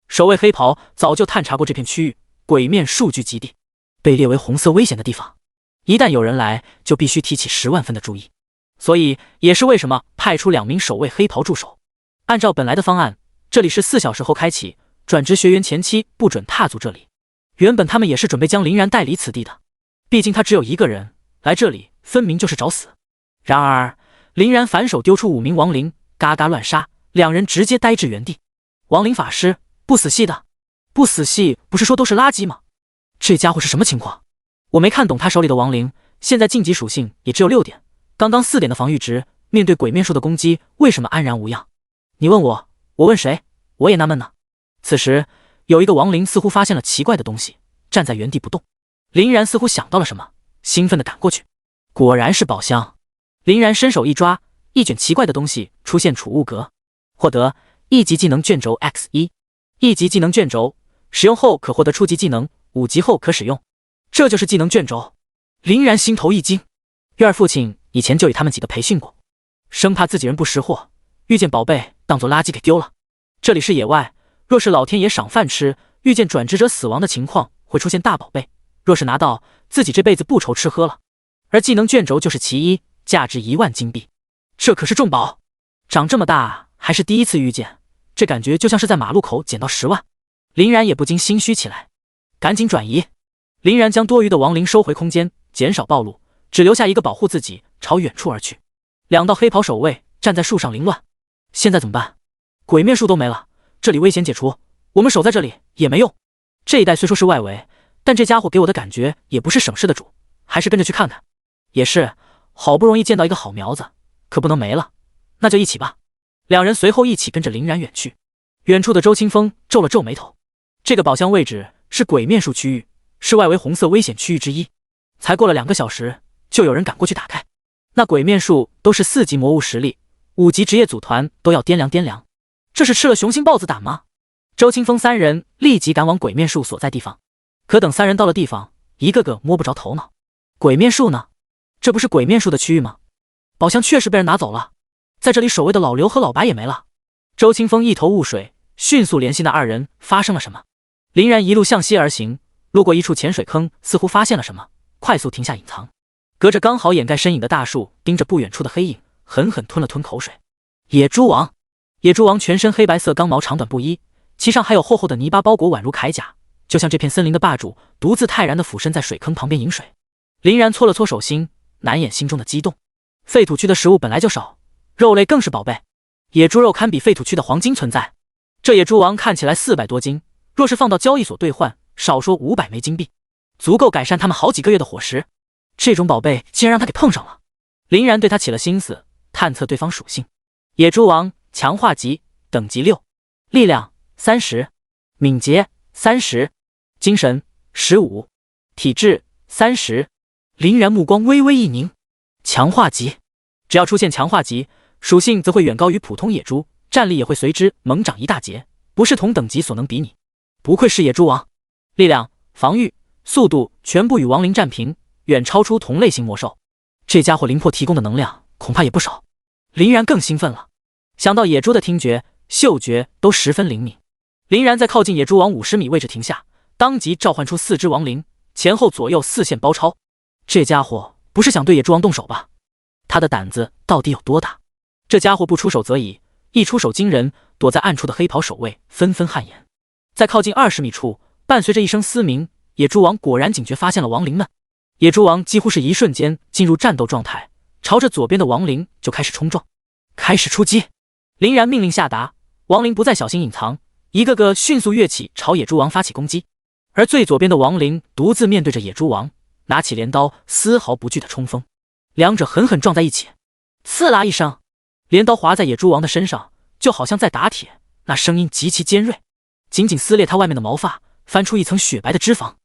守卫黑袍早就探查过这片区域，鬼面数据基地被列为红色危险的地方，一旦有人来就必须提起10万分的注意，所以也是为什么派出2名守卫黑袍驻守。按照本来的方案，这里是4小时后开启，转职学员前期不准踏足这里。原本他们也是准备将林然带离此地的，毕竟他只有一个人，来这里分明就是找死。然而林然反手丢出5名亡灵，嘎嘎乱杀，2人直接呆滞原地。亡灵法师不死系的，不死系不是说都是垃圾吗？这家伙是什么情况？我没看懂他手里的亡灵，现在晋级属性也只有6点，刚刚4点的防御值，面对鬼面术的攻击为什么安然无恙？你问我，我问谁？我也纳闷呢。此时有一个亡灵似乎发现了奇怪的东西，站在原地不动。林然似乎想到了什么，兴奋地赶过去，果然是宝箱。林然伸手一抓，一卷奇怪的东西出现储物格，获得1级技能卷轴 X1， 1级技能卷轴使用后可获得初级技能，5级后可使用。这就是技能卷轴。林然心头一惊，月儿父亲以前就以他们几个培训过，生怕自己人不识货，遇见宝贝当作垃圾给丢了。这里是野外，若是老天爷赏饭吃，遇见转职者死亡的情况会出现大宝贝，若是拿到，自己这辈子不愁吃喝了。而技能卷轴就是其一，价值1万金币，这可是重宝。长这么大还是第一次遇见，这感觉就像是在马路口捡到10万。林然也不禁心虚起来，赶紧转移。林然将多余的亡灵收回空间，减少暴露，只留下一个保护自己，朝远处而去。2道黑袍守卫站在树上凌乱，现在怎么办？鬼面术都没了，这里危险解除，我们守在这里也没用。这一带虽说是外围，但这家伙给我的感觉也不是省事的主，还是跟着去看看。也是，好不容易见到一个好苗子，可不能没了，那就一起吧。2人随后一起跟着林然远去。远处的周清风皱了皱眉头，这个宝箱位置是鬼面术区域，是外围红色危险区域之一。才过了2个小时，就有人赶过去打开。那鬼面术都是4级魔物实力，5级职业组团都要掂量掂量。这是吃了雄心豹子胆吗？周清风3人立即赶往鬼面术所在地方。可等3人到了地方，一个个摸不着头脑。鬼面术呢？这不是鬼面术的区域吗？宝箱确实被人拿走了，在这里守卫的老刘和老白也没了。周清风一头雾水，迅速联系那2人发生了什么。林然一路向西而行，路过一处潜水坑，似乎发现了什么，快速停下隐藏。隔着刚好掩盖身影的大树，盯着不远处的黑影，狠狠吞了吞口水。野猪王，野猪王全身黑白色刚毛，长短不一，其上还有厚厚的泥巴包裹，宛如铠甲，就像这片森林的霸主，独自泰然地俯身在水坑旁边饮水。林然搓了搓手心，难掩心中的激动。废土区的食物本来就少，肉类更是宝贝，野猪肉堪比废土区的黄金存在。这野猪王看起来400多斤，若是放到交易所兑换，少说500枚金币，足够改善他们好几个月的伙食。这种宝贝竟然让他给碰上了。林然对他起了心思，探测对方属性。野猪王强化级，等级6，力量30，敏捷30，精神15，体质30。林然目光微微一凝，强化级，只要出现强化级，属性则会远高于普通野猪，战力也会随之猛涨一大截，不是同等级所能比拟。不愧是野猪王，力量、防御、速度全部与亡灵战平，远超出同类型魔兽。这家伙灵魄提供的能量恐怕也不少。林然更兴奋了，想到野猪的听觉、嗅觉都十分灵敏。林然在靠近野猪王50米位置停下，当即召唤出4只亡灵，前后左右4线包抄。这家伙不是想对野猪王动手吧？他的胆子到底有多大？这家伙不出手则已，一出手惊人，躲在暗处的黑袍守卫纷纷汗颜。在靠近20米处，伴随着一声嘶鸣，野猪王果然警觉，发现了亡灵们。野猪王几乎是一瞬间进入战斗状态，朝着左边的亡灵就开始冲撞，开始出击。林然命令下达，亡灵不再小心隐藏，一个个迅速跃起，朝野猪王发起攻击。而最左边的亡灵独自面对着野猪王，拿起镰刀，丝毫不惧的冲锋。两者狠狠撞在一起，刺啦一声，镰刀划在野猪王的身上，就好像在打铁，那声音极其尖锐，紧紧撕裂他外面的毛发，翻出一层雪白的脂肪。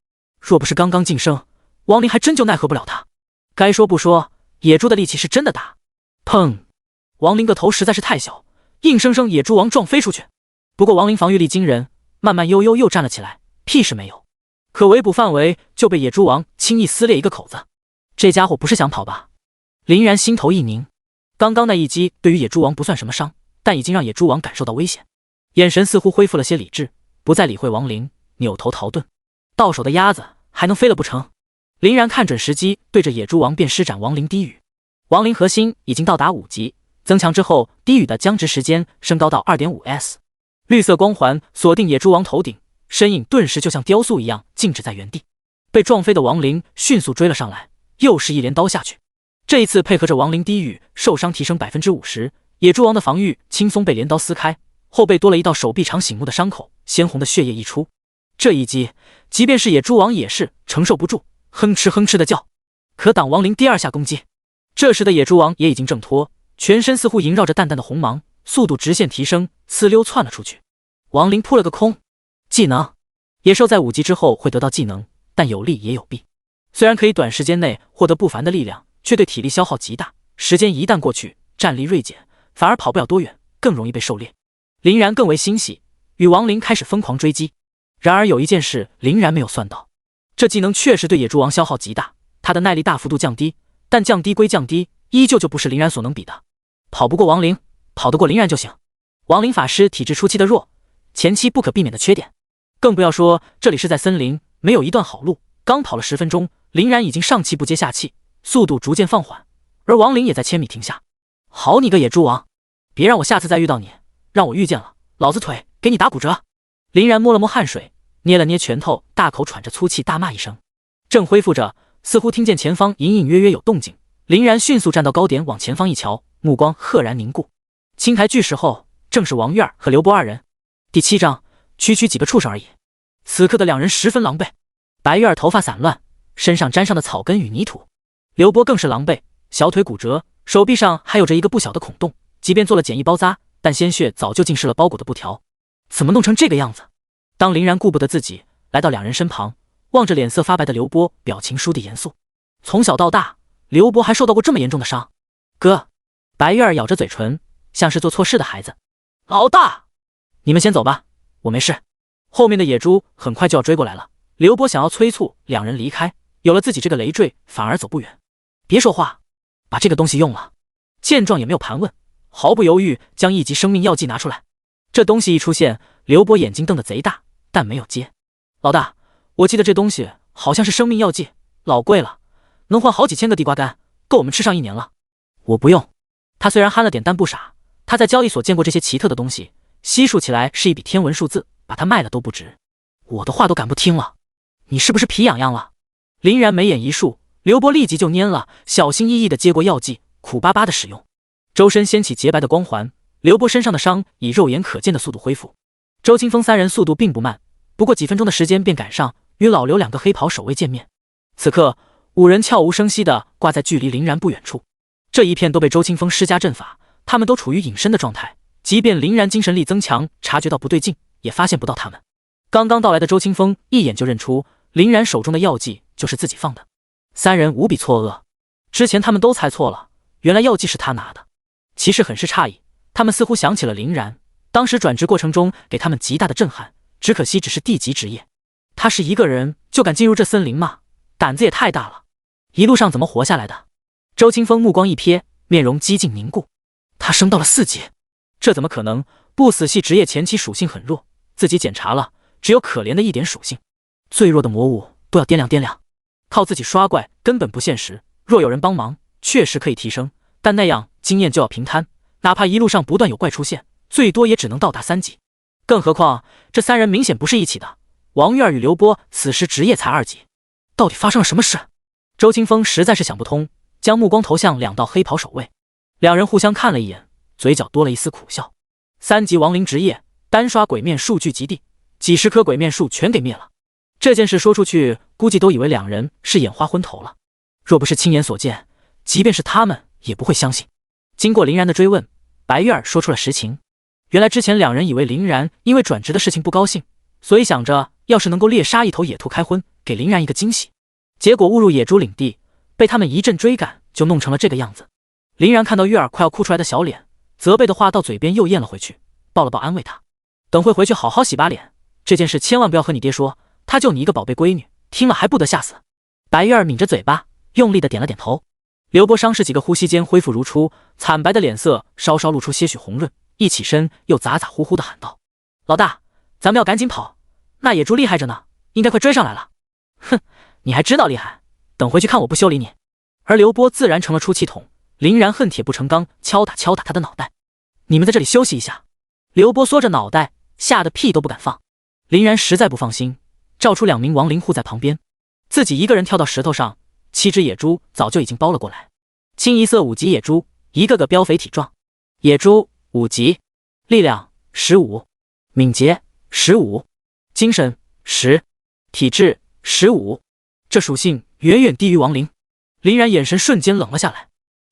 若不是刚刚晋升，亡灵还真就奈何不了他。该说不说，野猪的力气是真的大。砰！亡灵个头实在是太小，硬生生野猪王撞飞出去。不过亡灵防御力惊人，慢慢悠悠又站了起来，屁事没有。可围捕范围就被野猪王轻易撕裂一个口子。这家伙不是想跑吧？林然心头一凝，刚刚那一击对于野猪王不算什么伤，但已经让野猪王感受到危险，眼神似乎恢复了些理智，不再理会亡灵，扭头逃遁。到手的鸭子还能飞了不成？林然看准时机，对着野猪王便施展亡灵低语。亡灵核心已经到达5级，增强之后低语的僵直时间升高到 2.5S。 绿色光环锁定野猪王头顶，身影顿时就像雕塑一样静止在原地。被撞飞的亡灵迅速追了上来，又是一连刀下去。这一次配合着亡灵低语，受伤提升 50%， 野猪王的防御轻松被镰刀撕开，后背多了一道手臂长醒目的伤口，鲜红的血液溢出。这一击即便是野猪王也是承受不住，哼哧哼哧的叫。可挡亡灵第2下攻击，这时的野猪王也已经挣脱，全身似乎萦绕着淡淡的红芒，速度直线提升，呲溜窜了出去。亡灵扑了个空。技能，野兽在5级之后会得到技能，但有利也有弊。虽然可以短时间内获得不凡的力量，却对体力消耗极大，时间一旦过去，战力锐减，反而跑不了多远，更容易被狩猎。林然更为欣喜，与亡灵开始疯狂追击。然而有一件事林然没有算到，这技能确实对野猪王消耗极大，他的耐力大幅度降低，但降低归降低，依旧就不是林然所能比的。跑不过亡灵，跑得过林然就行。亡灵法师体质初期的弱，前期不可避免的缺点，更不要说这里是在森林，没有一段好路，刚跑了10分钟，林然已经上气不接下气，速度逐渐放缓，而亡灵也在千米停下。好你个野猪王，别让我下次再遇到你，让我遇见了，老子腿给你打骨折。林然摸了摸汗水，捏了捏拳头，大口喘着粗气，大骂一声。正恢复着，似乎听见前方隐隐约约有动静，林然迅速站到高点，往前方一瞧，目光赫然凝固。青苔巨石后，正是王月和刘波2人。第7章，区区几个畜生而已。此刻的2人十分狼狈，白月头发散乱，身上沾上的草根与泥土，刘波更是狼狈，小腿骨折，手臂上还有着一个不小的孔洞，即便做了简易包扎，但鲜血早就浸湿了包裹的布条。怎么弄成这个样子？当林然顾不得自己，来到两人身旁，望着脸色发白的刘波，表情倏地严肃。从小到大，刘波还受到过这么严重的伤。哥，白月儿咬着嘴唇，像是做错事的孩子。老大，你们先走吧，我没事。后面的野猪很快就要追过来了，刘波想要催促两人离开，有了自己这个累赘，反而走不远。别说话，把这个东西用了。见状也没有盘问，毫不犹豫将1级生命药剂拿出来。这东西一出现，刘波眼睛瞪得贼大，但没有接。老大，我记得这东西好像是生命药剂，老贵了，能换好几千个地瓜干，够我们吃上1年了。我不用。他虽然憨了点，但不傻。他在交易所见过这些奇特的东西，悉数起来是一笔天文数字，把它卖了都不值。我的话都敢不听了，你是不是皮痒痒了？林然眉眼一竖，刘波立即就蔫了，小心翼翼地接过药剂，苦巴巴地使用。周身掀起洁白的光环，刘波身上的伤以肉眼可见的速度恢复。周清风3人速度并不慢，不过几分钟的时间便赶上，与老刘2个黑袍守卫见面。此刻5人悄无声息地挂在距离林然不远处，这一片都被周清风施加阵法，他们都处于隐身的状态，即便林然精神力增强，察觉到不对劲，也发现不到他们。刚刚到来的周清风一眼就认出林然手中的药剂就是自己放的，3人无比错愕。之前他们都猜错了，原来药剂是他拿的。骑士很是诧异，他们似乎想起了林然当时转职过程中给他们极大的震撼，只可惜只是地级职业。他是一个人就敢进入这森林吗？胆子也太大了，一路上怎么活下来的？周清风目光一瞥，面容几近凝固。他升到了4级，这怎么可能？不死系职业前期属性很弱，自己检查了，只有可怜的1点属性，最弱的魔物都要掂量掂量。靠自己刷怪根本不现实，若有人帮忙，确实可以提升，但那样经验就要平摊，哪怕一路上不断有怪出现，最多也只能到达3级。更何况这3人明显不是一起的，王月儿与刘波此时职业才2级，到底发生了什么事？周清风实在是想不通，将目光投向2道黑袍守卫。2人互相看了一眼，嘴角多了一丝苦笑。3级亡灵职业，单刷鬼面数据极地，几十棵鬼面树全给灭了。这件事说出去，估计都以为2人是眼花昏头了。若不是亲眼所见，即便是他们也不会相信。经过林然的追问，白月儿说出了实情。原来之前2人以为林然因为转职的事情不高兴，所以想着要是能够猎杀一头野兔开荤，给林然一个惊喜。结果误入野猪领地，被他们一阵追赶，就弄成了这个样子。林然看到月儿快要哭出来的小脸，责备的话到嘴边又咽了回去，抱了抱安慰他，等会回去好好洗把脸，这件事千万不要和你爹说，他就你一个宝贝闺女，听了还不得吓死。白月儿抿着嘴巴，用力的点了点头。刘波伤势几个呼吸间恢复如初，惨白的脸色稍稍露出些许红润，一起身又咋咋呼呼的喊道：老大，咱们要赶紧跑，那野猪厉害着呢，应该快追上来了。哼，你还知道厉害，等回去看我不修理你。而刘波自然成了出气筒，林然恨铁不成钢，敲打敲打他的脑袋。你们在这里休息一下。刘波缩着脑袋，吓得屁都不敢放。林然实在不放心，召出2名亡灵护在旁边，自己一个人跳到石头上，7只野猪早就已经包了过来。清一色5级野猪，一个个膘肥体壮。野猪5级，力量15，敏捷15，精神10，体质15，这属性远远低于亡灵。林然眼神瞬间冷了下来，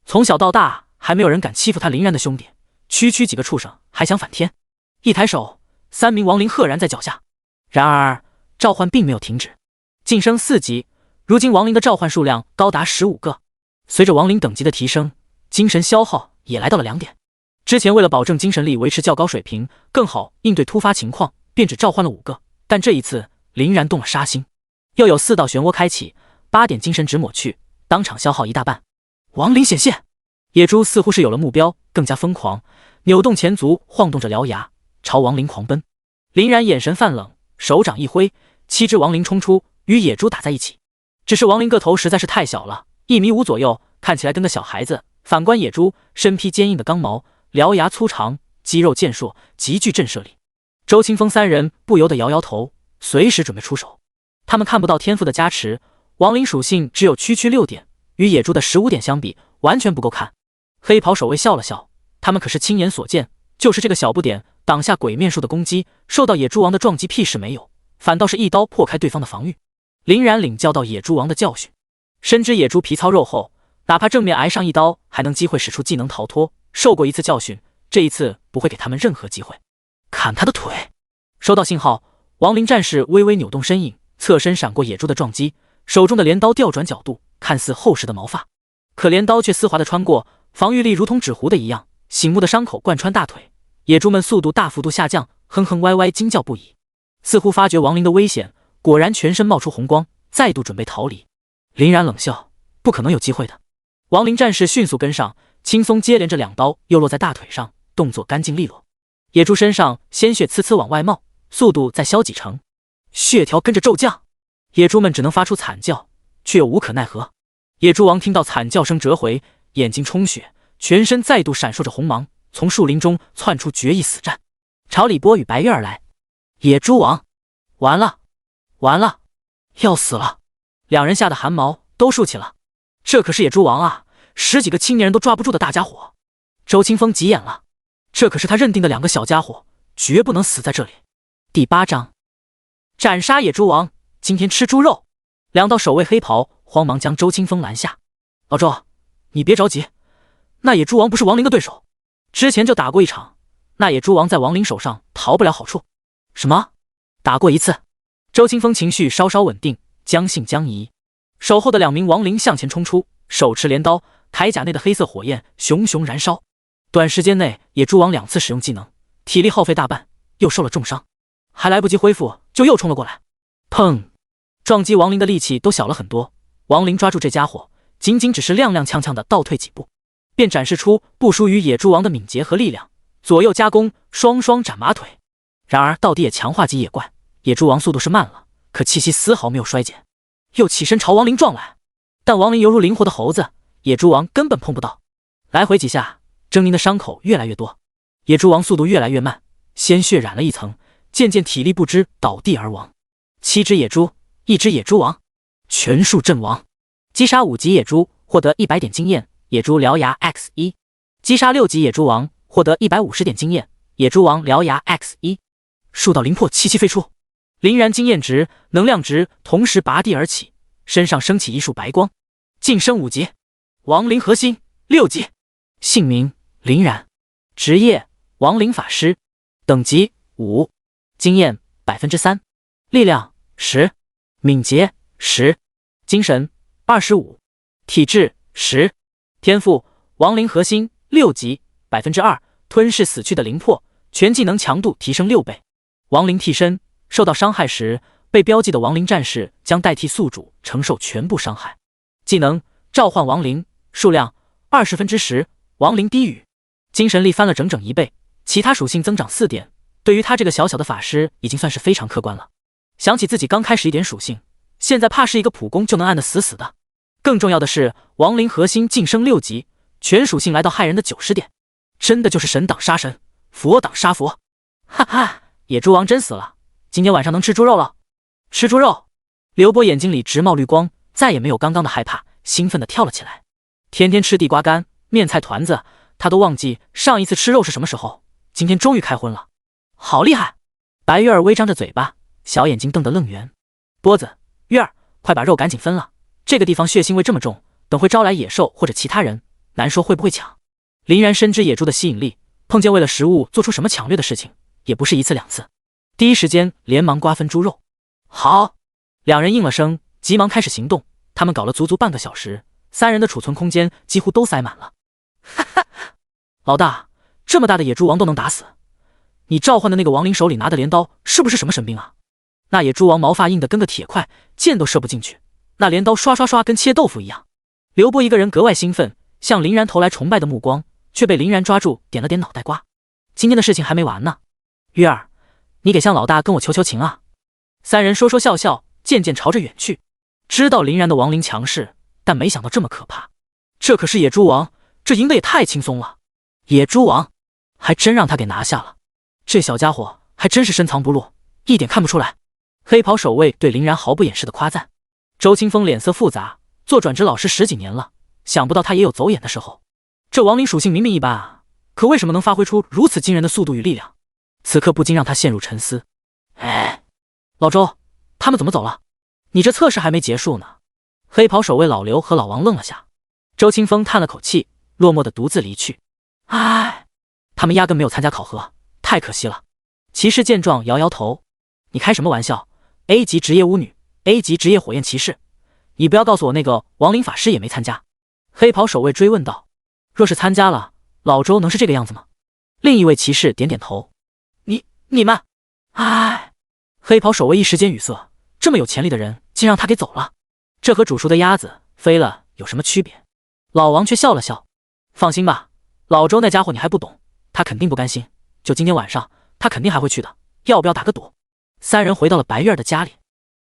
从小到大还没有人敢欺负他林然的兄弟，区区几个畜生还想反天。一抬手，3名亡灵赫然在脚下。然而召唤并没有停止，晋升4级，如今亡灵的召唤数量高达15个。随着亡灵等级的提升，精神消耗也来到了2点。之前为了保证精神力维持较高水平，更好应对突发情况，便只召唤了5个，但这一次林然动了杀心，又有4道漩涡开启，8点精神值抹去，当场消耗一大半。亡灵显现，野猪似乎是有了目标，更加疯狂，扭动前足，晃动着獠牙，朝亡灵狂奔。林然眼神泛冷，手掌一挥，7只亡灵冲出，与野猪打在一起。只是亡灵个头实在是太小了，1.5米左右，看起来跟个小孩子。反观野猪，身披坚硬的钢毛，獠牙粗长，肌肉健硕，极具震慑力。周清风3人不由得摇摇头，随时准备出手。他们看不到天赋的加持，亡灵属性只有区区6点，与野猪的15点相比，完全不够看。黑袍守卫笑了笑，他们可是亲眼所见，就是这个小不点挡下鬼面术的攻击，受到野猪王的撞击屁事没有，反倒是一刀破开对方的防御。林然领教到野猪王的教训，深知野猪皮糙肉厚，哪怕正面挨上一刀，还能机会使出技能逃脱。受过一次教训，这一次不会给他们任何机会。砍他的腿！收到信号，亡灵战士微微扭动身影，侧身闪过野猪的撞击，手中的镰刀调转角度，看似厚实的毛发，可镰刀却丝滑地穿过，防御力如同纸糊的一样，醒目的伤口贯穿大腿。野猪们速度大幅度下降，哼哼歪歪惊叫不已，似乎发觉亡灵的危险，果然全身冒出红光，再度准备逃离。林然冷笑，不可能有机会的。亡灵战士迅速跟上，轻松接连着2刀又落在大腿上，动作干净利落。野猪身上鲜血呲呲往外冒，速度在消几成，血条跟着骤降，野猪们只能发出惨叫，却又无可奈何。野猪王听到惨叫声折回，眼睛充血，全身再度闪烁着红芒，从树林中窜出决一死战，朝李波与白月而来。野猪王，完了，完了，要死了！两人吓得汗毛都竖起了。这可是野猪王啊，10几个青年人都抓不住的大家伙。周清风急眼了，这可是他认定的2个小家伙，绝不能死在这里。第8章，斩杀野猪王，今天吃猪肉。2道守卫黑袍慌忙将周清风拦下。老周，你别着急，那野猪王不是亡灵的对手，之前就打过一场，那野猪王在亡灵手上逃不了好处。什么？打过一次？周清风情绪稍稍稳定，将信将疑。守候的2名亡灵向前冲出，手持镰刀，铠甲内的黑色火焰熊熊燃烧。短时间内，野猪王2次使用技能，体力耗费大半，又受了重伤，还来不及恢复，就又冲了过来。砰！撞击亡灵的力气都小了很多。亡灵抓住这家伙，仅仅只是踉踉跄跄的倒退几步，便展示出不输于野猪王的敏捷和力量，左右夹攻，双双斩马腿。然而到底也强化级野怪，野猪王速度是慢了，可气息丝毫没有衰减，又起身朝亡灵撞来。但亡灵犹如灵活的猴子，野猪王根本碰不到。来回几下，狰狞的伤口越来越多，野猪王速度越来越慢，鲜血染了一层，渐渐体力不支倒地而亡。7只野猪，1只野猪王，全数阵亡。击杀5级野猪，获得100点经验，野猪獠牙 X1。击杀6级野猪王，获得150点经验，野猪王獠牙 X1。数道灵魄气息飞出，凛然经验值、能量值同时拔地而起，身上升起一束白光，晋升5级。亡灵核心6级，姓名凛然，职业亡灵法师，等级5，经验3%，力量10，敏捷10，精神25，体质10，天赋亡灵核心6级2%，吞噬死去的灵魄，全技能强度提升6倍。亡灵替身，受到伤害时，被标记的亡灵战士将代替宿主承受全部伤害。技能召唤亡灵，数量10%，亡灵低语，精神力翻了整整1倍，其他属性增长4点。对于他这个小小的法师，已经算是非常客观了。想起自己刚开始一点属性，现在怕是一个普攻就能按得死死的。更重要的是，亡灵核心晋升6级，全属性来到害人的90点，真的就是神挡杀神，佛挡杀佛。哈哈，野猪王真死了，今天晚上能吃猪肉了。吃猪肉！刘波眼睛里直冒绿光，再也没有刚刚的害怕，兴奋地跳了起来。天天吃地瓜干、面菜团子，他都忘记上一次吃肉是什么时候，今天终于开荤了，好厉害！白月儿微张着嘴巴，小眼睛瞪得愣圆。波子，月儿，快把肉赶紧分了，这个地方血腥味这么重，等会招来野兽或者其他人，难说会不会抢。林然深知野猪的吸引力，碰见为了食物做出什么抢掠的事情，也不是1次2次，第一时间连忙瓜分猪肉。好，2人应了声，急忙开始行动。他们搞了足足半个小时，3人的储存空间几乎都塞满了。哈哈，老大，这么大的野猪王都能打死，你召唤的那个亡灵手里拿的镰刀是不是什么神兵啊？那野猪王毛发硬得跟个铁块，箭都射不进去，那镰刀刷刷刷跟切豆腐一样。刘波一个人格外兴奋，向林然投来崇拜的目光，却被林然抓住，点了点脑袋瓜。今天的事情还没完呢，月儿，你给向老大跟我求求情啊！3人说说笑笑，渐渐朝着远去。知道林然的亡灵强势，但没想到这么可怕。这可是野猪王，这赢得也太轻松了。野猪王，还真让他给拿下了。这小家伙还真是深藏不露，一点看不出来。黑袍守卫对林然毫不掩饰的夸赞。周清风脸色复杂，做转职老师10几年了，想不到他也有走眼的时候。这亡灵属性明明一般啊，可为什么能发挥出如此惊人的速度与力量？此刻不禁让他陷入沉思。哎，老周，他们怎么走了？你这测试还没结束呢。黑袍守卫老刘和老王愣了下。周清风叹了口气，落寞的独自离去。唉，他们压根没有参加考核，太可惜了。骑士见状摇摇头。你开什么玩笑 ？A 级职业巫女 ，A 级职业火焰骑士，你不要告诉我那个亡灵法师也没参加。黑袍守卫追问道：“若是参加了，老周能是这个样子吗？”另一位骑士点点头：“你们，唉。”黑袍守卫一时间语塞，这么有潜力的人，竟让他给走了，这和煮熟的鸭子飞了有什么区别？老王却笑了笑：“放心吧，老周那家伙你还不懂，他肯定不甘心。就今天晚上，他肯定还会去的。要不要打个赌？”三人回到了白月儿的家里，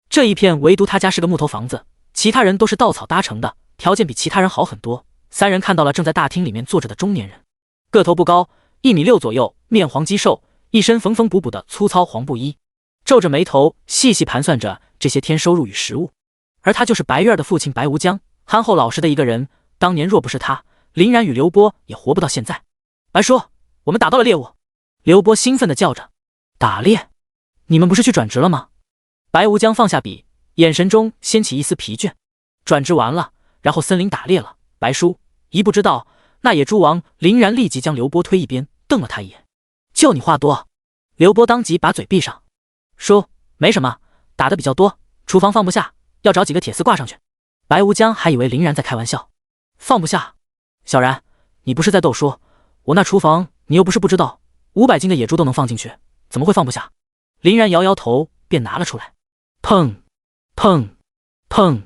这一片唯独他家是个木头房子，其他人都是稻草搭成的，条件比其他人好很多。三人看到了正在大厅里面坐着的中年人，个头不高，1.6米左右，面黄肌瘦，一身缝缝补补的粗糙黄布衣，皱着眉头细细盘算着这些天收入与食物。而他就是白月儿的父亲白无疆，憨厚老实的一个人，当年若不是他，林然与刘波也活不到现在。白叔，我们打到了猎物！刘波兴奋地叫着。打猎？你们不是去转职了吗？白无疆放下笔，眼神中掀起一丝疲倦。转职完了，然后森林打猎了。白叔一不知道，那野猪王林然立即将刘波推一边，瞪了他一眼。就你话多！刘波当即把嘴闭上。叔，没什么，打的比较多，厨房放不下，要找几个铁丝挂上去。白无疆还以为林然在开玩笑。放不下？小然，你不是在逗说？我那厨房你又不是不知道，500斤的野猪都能放进去，怎么会放不下？林然摇摇头，便拿了出来。砰砰砰，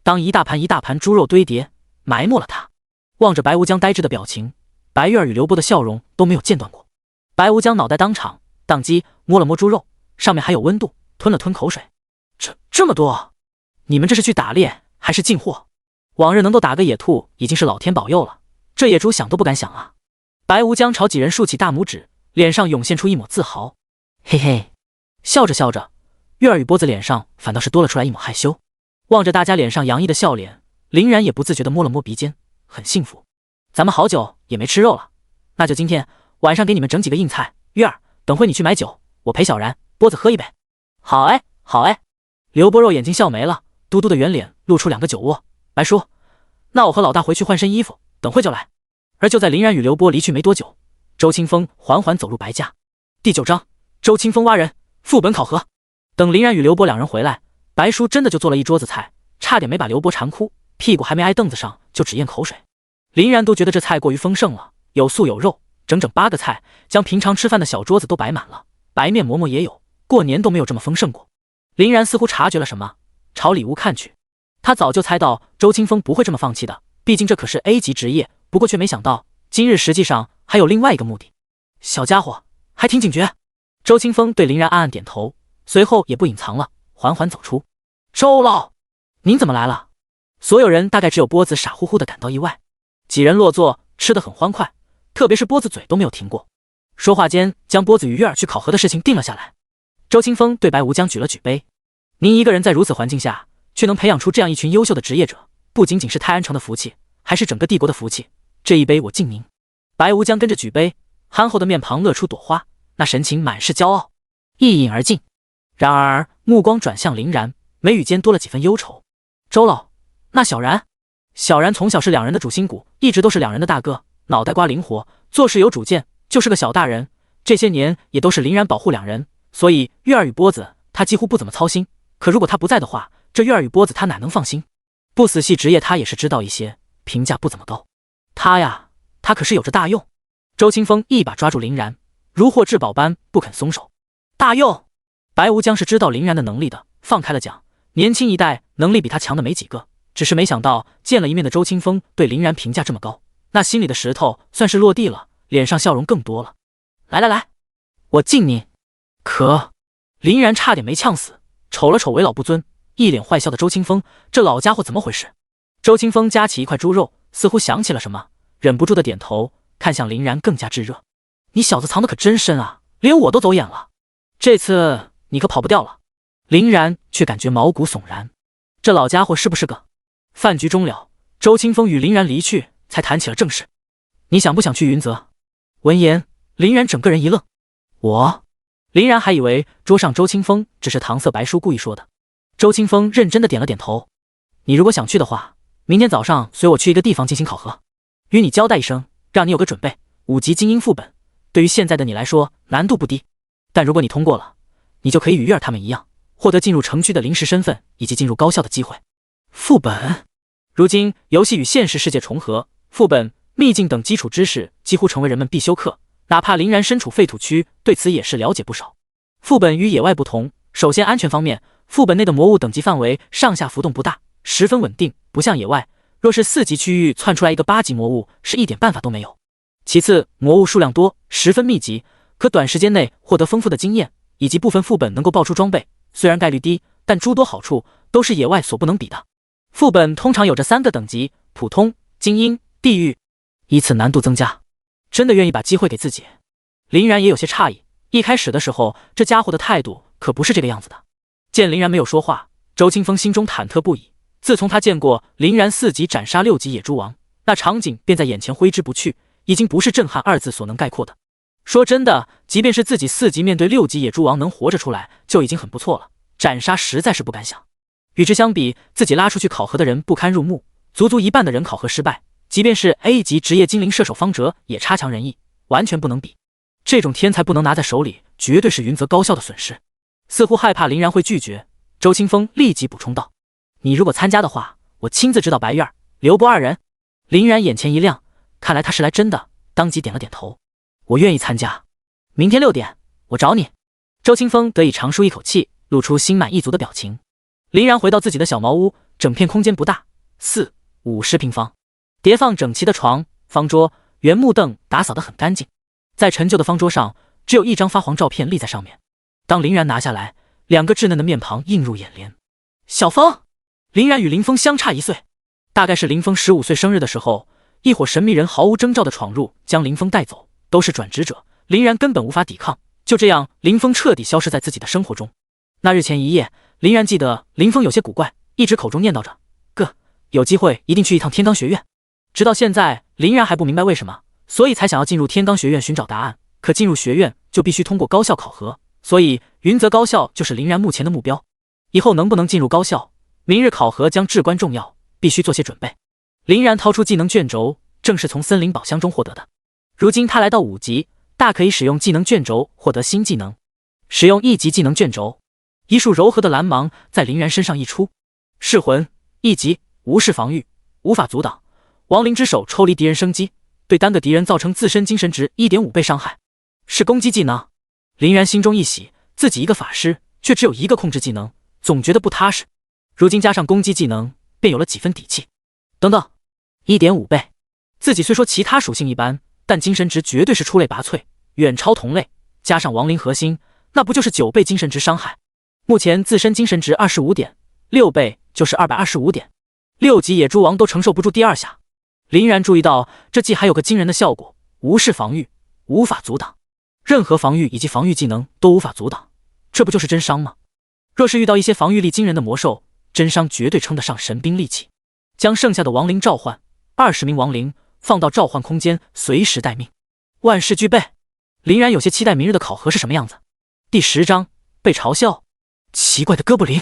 当一大盘一大盘猪肉堆叠，埋没了他。望着白无疆呆滞的表情，白月儿与刘波的笑容都没有间断过。白无疆脑袋当场宕机，摸了摸猪肉，上面还有温度，吞了吞口水。这么多，你们这是去打猎还是进货？往日能够打个野兔已经是老天保佑了，这野猪想都不敢想啊！白无疆朝几人竖起大拇指，脸上涌现出一抹自豪。嘿嘿，笑着笑着，月儿与波子脸上反倒是多了出来一抹害羞。望着大家脸上洋溢的笑脸，林然也不自觉地摸了摸鼻尖，很幸福。咱们好久也没吃肉了，那就今天晚上给你们整几个硬菜。月儿，等会你去买酒，我陪小然、波子喝一杯。好哎，好哎。刘波肉眼睛笑没了，嘟嘟的圆脸露出2个酒窝。白叔，那我和老大回去换身衣服，等会就来。而就在林然与刘波离去没多久，周清风缓缓走入白家。第9章，周清风挖人，副本考核。等林然与刘波2人回来，白叔真的就做了一桌子菜，差点没把刘波馋哭，屁股还没挨凳子上就只咽口水。林然都觉得这菜过于丰盛了，有素有肉，整整8个菜，将平常吃饭的小桌子都摆满了，白面馍馍也有，过年都没有这么丰盛过。林然似乎察觉了什么，朝里屋看去。他早就猜到周清风不会这么放弃的，毕竟这可是 A 级职业，不过却没想到今日实际上还有另外一个目的。小家伙还挺警觉。周清风对林然暗暗点头，随后也不隐藏了，缓缓走出。周老，您怎么来了？所有人大概只有波子傻乎乎的感到意外。几人落座，吃得很欢快，特别是波子嘴都没有停过。说话间，将波子与月儿去考核的事情定了下来。周清风对白无疆举了举杯：“您一个人在如此环境下，却能培养出这样一群优秀的职业者，不仅仅是泰安城的福气，还是整个帝国的福气。这一杯我敬您。”白无疆跟着举杯，憨厚的面庞乐出朵花，那神情满是骄傲，一饮而尽。然而目光转向林然，眉宇间多了几分忧愁。周老，那小然？小然从小是2人的主心骨，一直都是2人的大哥，脑袋瓜灵活，做事有主见，就是个小大人。这些年也都是林然保护2人，所以月儿与波子他几乎不怎么操心。可如果他不在的话，这月儿与波子他哪能放心？不死系职业他也是知道一些，评价不怎么高。他呀，他可是有着大用。周清风一把抓住林然，如获至宝般不肯松手。大用？白无疆是知道林然的能力的，放开了讲，年轻一代能力比他强的没几个，只是没想到见了一面的周清风对林然评价这么高，那心里的石头算是落地了，脸上笑容更多了。来来来，我敬您。可林然差点没呛死，瞅了瞅为老不尊，一脸坏笑的周清风，这老家伙怎么回事？周清风夹起一块猪肉，似乎想起了什么，忍不住的点头，看向林然更加炙热。你小子藏得可真深啊，连我都走眼了，这次你可跑不掉了。林然却感觉毛骨悚然，这老家伙是不是个……饭局终了，周清风与林然离去，才谈起了正事。你想不想去云泽？闻言，林然整个人一愣。我？林然还以为桌上周清风只是搪塞白叔故意说的。周清风认真的点了点头。你如果想去的话，明天早上随我去一个地方进行考核，与你交代一声，让你有个准备。5级精英副本，对于现在的你来说难度不低，但如果你通过了，你就可以与月儿他们一样，获得进入城区的临时身份以及进入高校的机会。副本，如今游戏与现实世界重合，副本、秘境等基础知识几乎成为人们必修课，哪怕林然身处废土区，对此也是了解不少。副本与野外不同，首先安全方面，副本内的魔物等级范围上下浮动不大，十分稳定，不像野外，若是4级区域窜出来一个8级魔物，是一点办法都没有。其次，魔物数量多，十分密集，可短时间内获得丰富的经验，以及部分副本能够爆出装备，虽然概率低，但诸多好处都是野外所不能比的。副本通常有着3个等级：普通、精英、地狱，依次难度增加。真的愿意把机会给自己？林然也有些诧异，一开始的时候，这家伙的态度可不是这个样子的。见林然没有说话，周清风心中忐忑不已。自从他见过林然4级斩杀6级野猪王，那场景便在眼前挥之不去，已经不是震撼2字所能概括的。说真的，即便是自己4级面对6级野猪王能活着出来，就已经很不错了。斩杀实在是不敢想。与之相比，自己拉出去考核的人不堪入目，足足一半的人考核失败，即便是 A 级职业精灵射手方哲也差强人意，完全不能比。这种天才不能拿在手里，绝对是云泽高校的损失。似乎害怕林然会拒绝，周清风立即补充道：“你如果参加的话，我亲自指导白月儿、刘博2人。”林然眼前一亮，看来他是来真的，当即点了点头：“我愿意参加，明天6点，我找你。”周清风得以长舒一口气，露出心满意足的表情。林然回到自己的小茅屋，整片空间不大，4、50平方，叠放整齐的床、方桌、原木凳打扫得很干净。在陈旧的方桌上，只有一张发黄照片立在上面。当林然拿下来，2个稚嫩的面庞映入眼帘。小风，林然与林峰相差1岁，大概是林峰15岁生日的时候，一伙神秘人毫无征兆地闯入，将林峰带走，都是转职者，林然根本无法抵抗。就这样，林峰彻底消失在自己的生活中。那日前一夜，林然记得林峰有些古怪，一直口中念叨着：“哥，有机会一定去一趟天罡学院。”直到现在，林然还不明白为什么，所以才想要进入天罡学院寻找答案。可进入学院就必须通过高校考核，所以云泽高校就是林然目前的目标。以后能不能进入高校，明日考核将至关重要，必须做些准备。林然掏出技能卷轴，正是从森林宝箱中获得的。如今他来到5级，大可以使用技能卷轴获得新技能。使用1级技能卷轴，一束柔和的蓝芒在林然身上溢出。噬魂1级，无视防御，无法阻挡。亡灵之手抽离敌人生机，对单个敌人造成自身精神值 1.5 倍伤害。是攻击技能。林然心中一喜，自己一个法师却只有1个控制技能，总觉得不踏实。如今加上攻击技能，便有了几分底气。等等， 1.5 倍，自己虽说其他属性一般，但精神值绝对是出类拔萃，远超同类，加上亡灵核心，那不就是9倍精神值伤害？目前自身精神值25点，6倍就是225点，6级野猪王都承受不住第2下。林然注意到这技还有个惊人的效果，无视防御，无法阻挡，任何防御以及防御技能都无法阻挡，这不就是真伤吗？若是遇到一些防御力惊人的魔兽，真伤绝对称得上神兵利器。将剩下的亡灵召唤，20名亡灵放到召唤空间，随时待命，万事俱备。林然有些期待明日的考核是什么样子。第10章被嘲笑，奇怪的哥布林。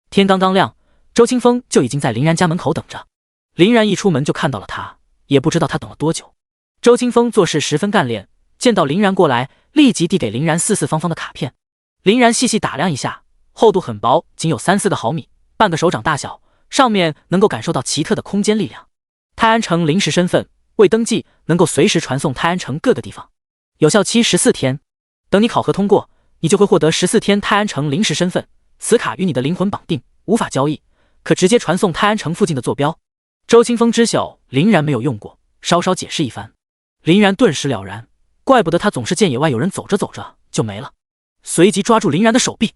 天刚刚亮，周清风就已经在林然家门口等着。林然一出门就看到了他，也不知道他等了多久。周清风做事十分干练，见到林然过来，立即递给林然四四方方的卡片。林然细细打量一下，厚度很薄，仅有3-4个毫米，半个手掌大小，上面能够感受到奇特的空间力量。泰安城临时身份，未登记，能够随时传送泰安城各个地方，有效期14天。等你考核通过，你就会获得14天泰安城临时身份，此卡与你的灵魂绑定，无法交易，可直接传送泰安城附近的坐标。周清风知晓林然没有用过，稍稍解释一番，林然顿时了然，怪不得他总是见野外有人走着走着就没了，随即抓住林然的手臂，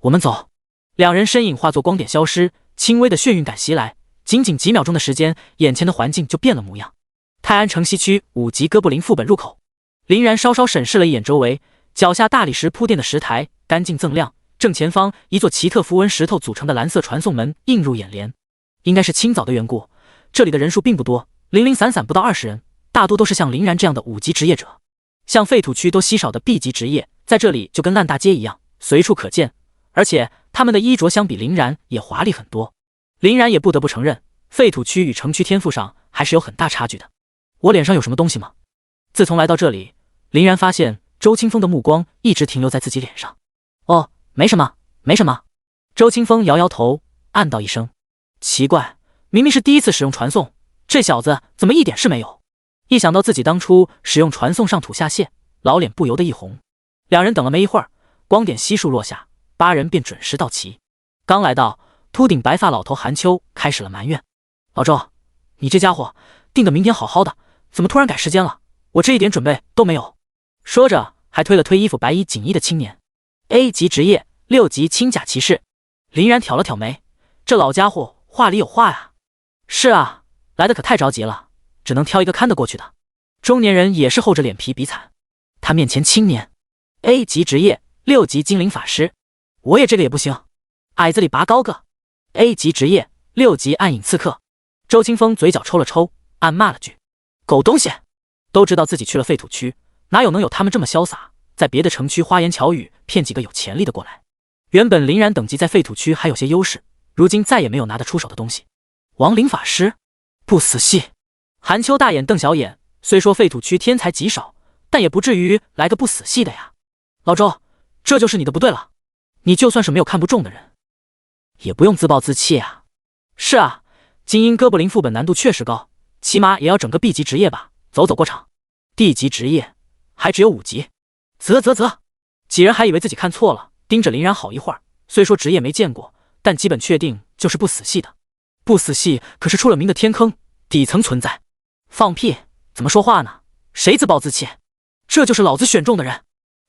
我们走。2人身影化作光点消失，轻微的眩晕感袭来，仅仅几秒钟的时间，眼前的环境就变了模样。泰安城西区5级哥布林副本入口，林然稍稍审视了一眼周围，脚下大理石铺垫的石台干净锃亮，正前方一座奇特符文石头组成的蓝色传送门映入眼帘。应该是清早的缘故，这里的人数并不多，零零散散不到20人，大多都是像林然这样的5级职业者。像废土区都稀少的 B 级职业，在这里就跟烂大街一样，随处可见，而且他们的衣着相比林然也华丽很多。林然也不得不承认，废土区与城区天赋上还是有很大差距的。我脸上有什么东西吗？自从来到这里，林然发现周清风的目光一直停留在自己脸上。哦，没什么，没什么。周清风摇摇头，暗道一声：奇怪，明明是第一次使用传送，这小子怎么一点事没有？一想到自己当初使用传送上吐下泻，老脸不由得一红。两人等了没一会儿，光点悉数落下，8人便准时到齐。刚来到，秃顶白发老头韩秋开始了埋怨：老周，你这家伙定的明天好好的，怎么突然改时间了？我这一点准备都没有。说着还推了推衣服白衣锦衣的青年。A 级职业6级轻甲骑士。林然挑了挑眉，这老家伙话里有话呀。是啊，来的可太着急了，只能挑一个看得过去的。中年人也是厚着脸皮比惨。他面前青年 A 级职业6级精灵法师，我也这个也不行，矮子里拔高个。A 级职业6级暗影刺客。周清风嘴角抽了抽，暗骂了句：狗东西！都知道自己去了废土区，哪有能有他们这么潇洒，在别的城区花言巧语骗几个有潜力的过来。原本林然等级在废土区还有些优势，如今再也没有拿得出手的东西。亡灵法师，不死系。韩秋大眼瞪小眼，虽说废土区天才极少，但也不至于来个不死系的呀。老周，这就是你的不对了，你就算是没有看不中的人，也不用自暴自弃啊。是啊，精英哥布林副本难度确实高，起码也要整个 B 级职业吧，走走过场。D 级职业还只有5级。啧，几人还以为自己看错了，盯着林然好一会儿。虽说职业没见过，但基本确定就是不死系的。不死系可是出了名的天坑，底层存在。放屁，怎么说话呢？谁自暴自弃？这就是老子选中的人。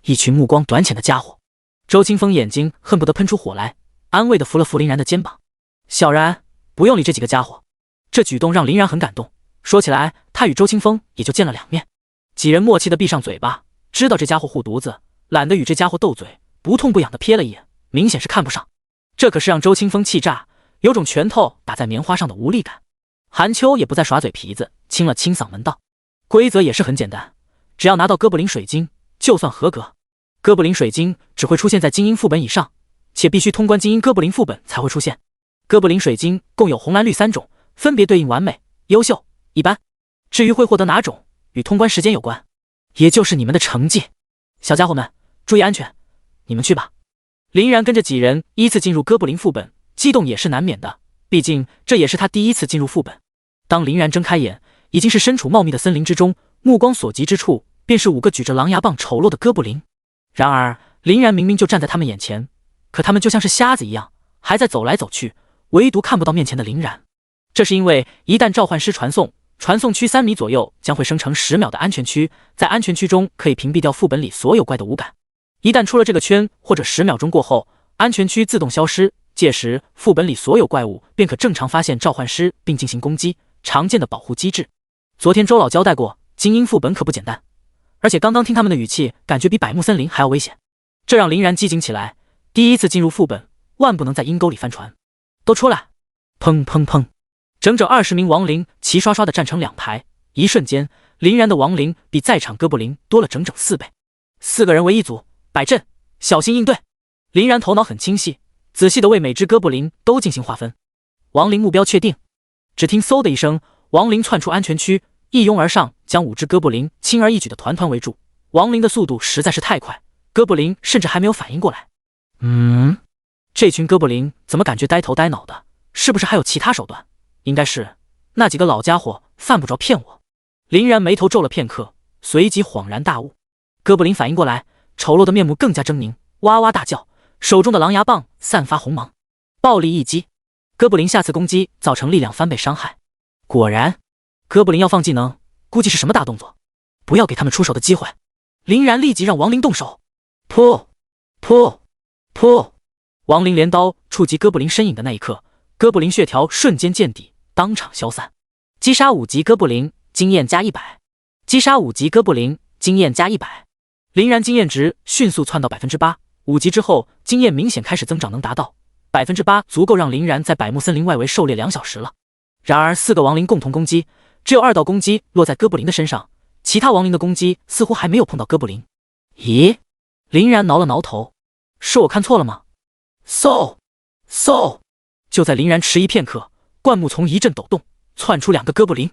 一群目光短浅的家伙。周清风眼睛恨不得喷出火来，安慰地扶了扶林然的肩膀。小然，不用理这几个家伙。这举动让林然很感动。说起来，他与周清风也就见了2面。几人默契地闭上嘴巴，知道这家伙护犊子，懒得与这家伙斗嘴，不痛不痒地瞥了一眼，明显是看不上。这可是让周清风气炸，有种拳头打在棉花上的无力感。韩秋也不再耍嘴皮子，清了清嗓门道：规则也是很简单，只要拿到哥布林水晶就算合格。哥布林水晶只会出现在精英副本以上，且必须通关精英哥布林副本才会出现。哥布林水晶共有红蓝绿3种，分别对应完美、优秀、一般。至于会获得哪种，与通关时间有关，也就是你们的成绩。小家伙们，注意安全，你们去吧。林然跟着几人依次进入哥布林副本，激动也是难免的，毕竟这也是他第一次进入副本。当林然睁开眼，已经是身处茂密的森林之中，目光所及之处便是5个举着狼牙棒丑陋的哥布林。然而林然明明就站在他们眼前，可他们就像是瞎子一样，还在走来走去，唯独看不到面前的林然。这是因为一旦召唤师传送，传送区3米左右将会生成10秒的安全区，在安全区中可以屏蔽掉副本里所有怪的无感。一旦出了这个圈，或者10秒钟过后，安全区自动消失，届时副本里所有怪物便可正常发现召唤师并进行攻击，常见的保护机制。昨天周老交代过，精英副本可不简单，而且刚刚听他们的语气，感觉比百木森林还要危险，这让林然机警起来。第一次进入副本，万不能在阴沟里翻船。都出来！砰砰砰，整整20名亡灵齐刷刷地站成2排，一瞬间，林然的亡灵比在场哥布林多了整整4倍。4个人为一组，摆阵，小心应对。林然头脑很清晰，仔细地为每只哥布林都进行划分。亡灵目标确定，只听嗖的一声，亡灵窜出安全区，一拥而上，将5只哥布林轻而易举地团团围住。亡灵的速度实在是太快，哥布林甚至还没有反应过来。这群哥布林怎么感觉呆头呆脑的？是不是还有其他手段？应该是，那几个老家伙犯不着骗我。林然眉头皱了片刻，随即恍然大悟。哥布林反应过来，丑陋的面目更加狰狞，哇哇大叫，手中的狼牙棒散发红芒，暴力一击。哥布林下次攻击造成力量翻倍伤害。果然，哥布林要放技能，估计是什么大动作，不要给他们出手的机会。林然立即让亡灵动手，噗噗噗！亡灵镰刀触及哥布林身影的那一刻，哥布林血条瞬间见底，当场消散。击杀5级哥布林，经验加100。击杀5级哥布林，经验加100。林然经验值迅速窜到 8%，5级之后经验明显开始增长，能达到 8%， 足够让林然在百木森林外围狩猎2小时了。然而4个亡灵共同攻击，只有2道攻击落在哥布林的身上，其他亡灵的攻击似乎还没有碰到哥布林。咦？林然挠了挠头，是我看错了吗？嗖！就在林然迟疑片刻，灌木丛一阵抖动，窜出2个哥布林。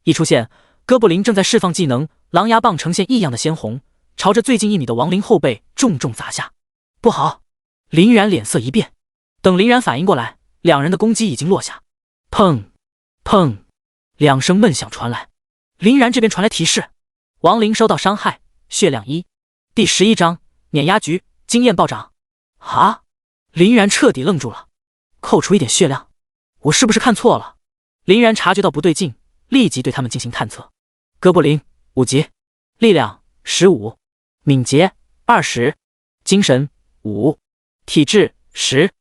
一出现，哥布林正在释放技能，狼牙棒呈现异样的鲜红，朝着最近1米的亡灵后背重重砸下。不好！林然脸色一变，等林然反应过来，两人的攻击已经落下。砰砰两声闷响传来，林然这边传来提示：亡灵受到伤害，血量1。第11章碾压局，经验暴涨。啊！林然彻底愣住了，扣除1点血量，我是不是看错了？林然察觉到不对劲，立即对他们进行探测。哥布林5级，力量15，敏捷20，精神5，体质10，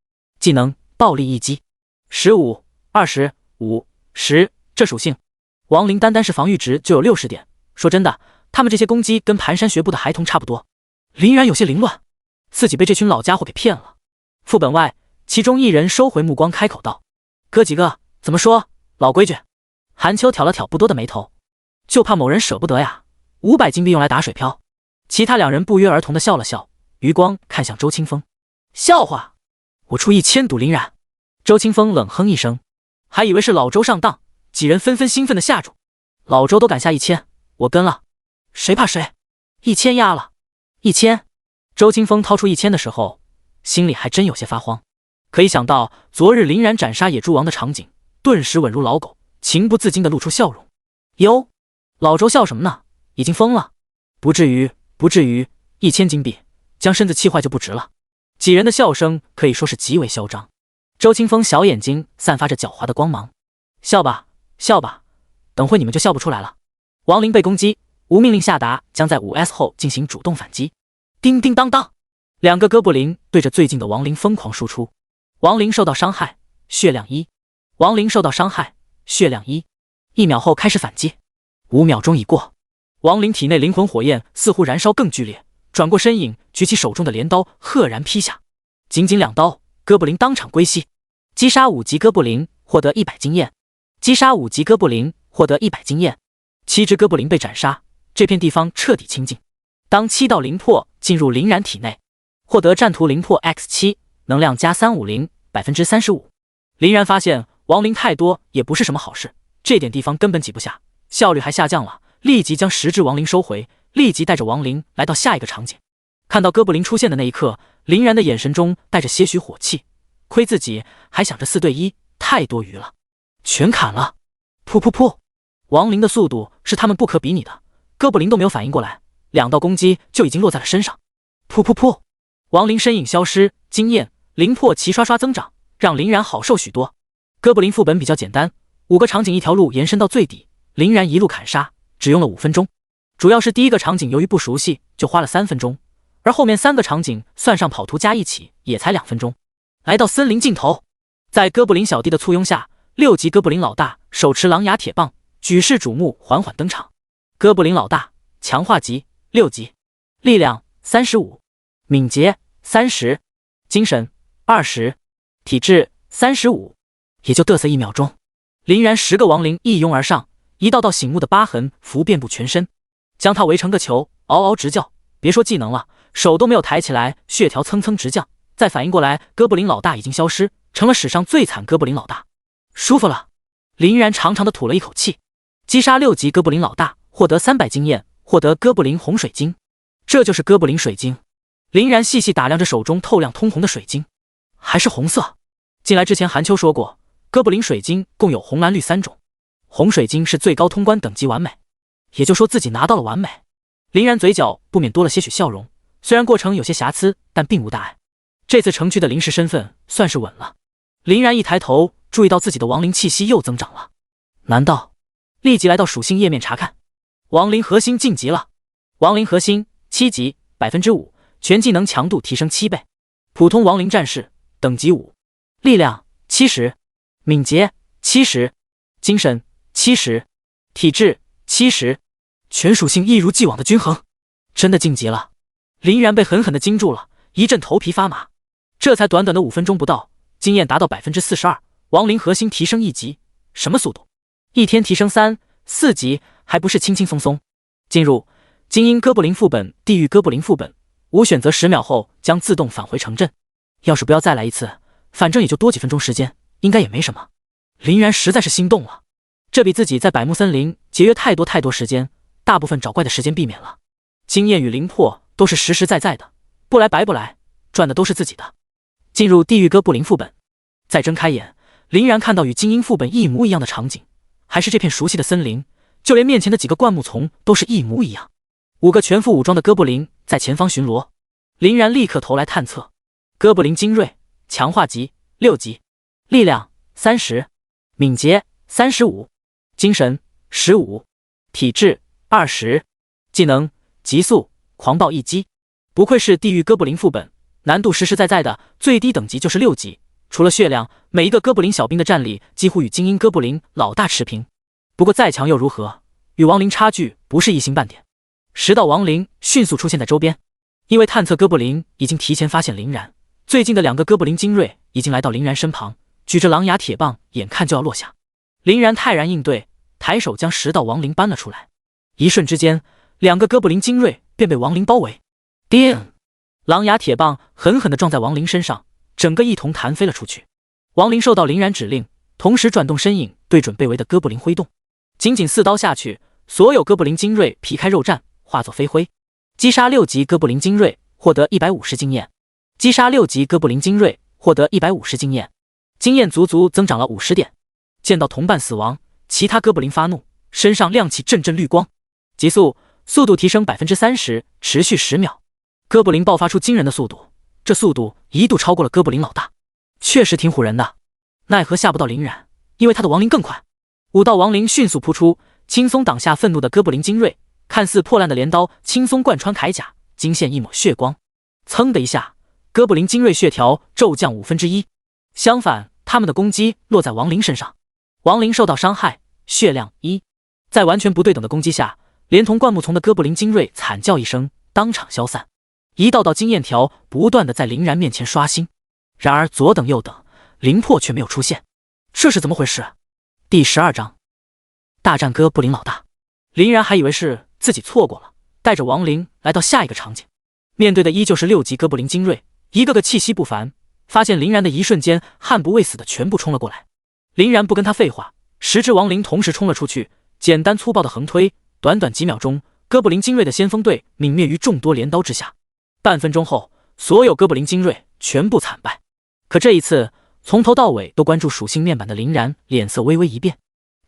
技能暴力一击15、20、5、10。这属性，亡灵单是防御值就有60点。说真的，他们这些攻击跟盘山学部的孩童差不多。林然有些凌乱，自己被这群老家伙给骗了。副本外，其中一人收回目光，开口道：“哥几个，怎么说？老规矩。”韩秋挑了挑不多的眉头，就怕某人舍不得呀，500金币用来打水漂。其他两人不约而同的笑了笑，余光看向周清风：“笑话，我出1000赌林然。”周清风冷哼一声，还以为是老周上当，几人纷纷兴奋的下注：“老周都敢下1000，我跟了，谁怕谁？1000压了，1000。”周清风掏出1000的时候，心里还真有些发慌。可一想到昨日林然斩杀野猪王的场景，顿时稳如老狗，情不自禁地露出笑容。哟，老周笑什么呢？已经疯了？不至于，不至于，1000金币将身子气坏就不值了。几人的笑声可以说是极为嚣张。周清风小眼睛散发着狡猾的光芒，笑吧，笑吧，等会你们就笑不出来了。亡灵被攻击，无命令下达，将在5S 后进行主动反击。叮叮当当，两个哥布林对着最近的亡灵疯狂输出。亡灵受到伤害，血量1。亡灵受到伤害，血量1。1秒后开始反击。5秒钟已过，亡灵体内灵魂火焰似乎燃烧更剧烈，转过身影，举起手中的镰刀，赫然劈下。仅仅2刀，哥布林当场归西。击杀5级哥布林，获得100经验。击杀5级哥布林，获得100经验。7只哥布林被斩杀，这片地方彻底清净。当7道灵魄进入林然体内，获得战图灵魄 X7， 能量加350， 35%。林然发现亡灵太多也不是什么好事，这点地方根本挤不下，效率还下降了，立即将10只亡灵收回，立即带着亡灵来到下一个场景。看到哥布林出现的那一刻，林然的眼神中带着些许火气，亏自己还想着4对1，太多余了，全砍了。噗噗噗，亡灵的速度是他们不可比拟的，哥布林都没有反应过来，2道攻击就已经落在了身上。噗噗噗，亡灵身影消失，经验灵魄齐刷刷增长，让林然好受许多。哥布林副本比较简单，5个场景一条路延伸到最底，林然一路砍杀，只用了5分钟。主要是第一个场景由于不熟悉，就花了3分钟，而后面3个场景算上跑图加一起也才2分钟。来到森林尽头，在哥布林小弟的簇拥下，6级哥布林老大手持狼牙铁棒，举世瞩目，缓缓登场。哥布林老大强化级6级，力量35，敏捷30，精神20，体质35。也就嘚瑟1秒钟，林然10个亡灵一拥而上，一道道醒目的疤痕浮遍布全身，将他围成个球，嗷嗷直叫。别说技能了，手都没有抬起来，血条蹭蹭直降。再反应过来，哥布林老大已经消失，成了史上最惨哥布林老大。舒服了，林然长长的吐了一口气。击杀6级哥布林老大，获得300经验，获得哥布林红水晶。这就是哥布林水晶。林然细细打量着手中透亮通红的水晶，还是红色。进来之前韩秋说过，哥布林水晶共有红蓝绿3种，红水晶是最高通关等级完美，也就说自己拿到了完美。林然嘴角不免多了些许笑容，虽然过程有些瑕疵，但并无大碍。这次城区的临时身份算是稳了。林然一抬头，注意到自己的亡灵气息又增长了，难道？立即来到属性页面查看，亡灵核心晋级了。亡灵核心7级 5%， 全技能强度提升7倍。普通亡灵战士等级5，力量70，敏捷70，精神70，体质70，全属性一如既往的均衡，真的晋级了。林然被狠狠地惊住了，一阵头皮发麻。这才短短的5分钟不到，经验达到 42%， 亡灵核心提升1级，什么速度？一天提升3、4级，还不是轻轻松松。进入精英哥布林副本、地狱哥布林副本，无选择10秒后将自动返回城镇。要是不要再来一次，反正也就多几分钟时间，应该也没什么。林然实在是心动了，这比自己在百慕森林节约太多时间，大部分找怪的时间避免了。经验与灵魄都是实实在在的，不来白不来，赚的都是自己的。进入地狱哥布林副本。再睁开眼，林然看到与精英副本一模一样的场景，还是这片熟悉的森林，就连面前的几个灌木丛都是一模一样。5个全副武装的哥布林在前方巡逻，林然立刻投来探测。哥布林精锐，强化级6级，力量30，敏捷35，精神15，体质20，技能急速狂暴一击。不愧是地狱哥布林副本，难度实实在在的，最低等级就是6级。除了血量，每一个哥布林小兵的战力几乎与精英哥布林老大持平。不过再强又如何，与亡灵差距不是一星半点。10道亡灵迅速出现在周边，因为探测哥布林已经提前发现林然，最近的2个哥布林精锐已经来到林然身旁，举着狼牙铁棒，眼看就要落下。林然泰然应对，抬手将10道亡灵搬了出来。一瞬之间，2个哥布林精锐便被亡灵包围。叮！狼牙铁棒狠狠地撞在亡灵身上，整个一同弹飞了出去。亡灵受到林然指令，同时转动身影，对准被围的哥布林挥动。仅仅4刀下去，所有哥布林精锐皮开肉绽，化作飞灰。击杀6级哥布林精锐，获得150经验。击杀6级哥布林精锐，获得150经验。经验足足增长了50点。见到同伴死亡，其他哥布林发怒，身上亮起阵阵绿光。急速，速度提升 30%， 持续10秒。哥布林爆发出惊人的速度，这速度一度超过了哥布林老大，确实挺唬人的。奈何吓不到林然，因为他的亡灵更快。5道亡灵迅速扑出，轻松挡下愤怒的哥布林精锐，看似破烂的镰刀轻松贯穿铠甲，惊现一抹血光。噌的一下，哥布林精锐血条骤降1/5。相反，他们的攻击落在亡灵身上，亡灵受到伤害，血量1。在完全不对等的攻击下，连同灌木丛的哥布林精锐惨叫一声，当场消散。一道道经验条不断的在林然面前刷新，然而左等右等，灵魄却没有出现，这是怎么回事？第12章大战哥布林老大。林然还以为是自己错过了，带着亡灵来到下一个场景，面对的依旧是6级哥布林精锐，一个个气息不凡。发现林然的一瞬间，悍不畏死的全部冲了过来。林然不跟他废话，10只亡灵同时冲了出去，简单粗暴的横推，短短几秒钟，哥布林精锐的先锋队泯灭于众多镰刀之下。半分钟后，所有哥布林精锐全部惨败。可这一次，从头到尾都关注属性面板的林然脸色微微一变，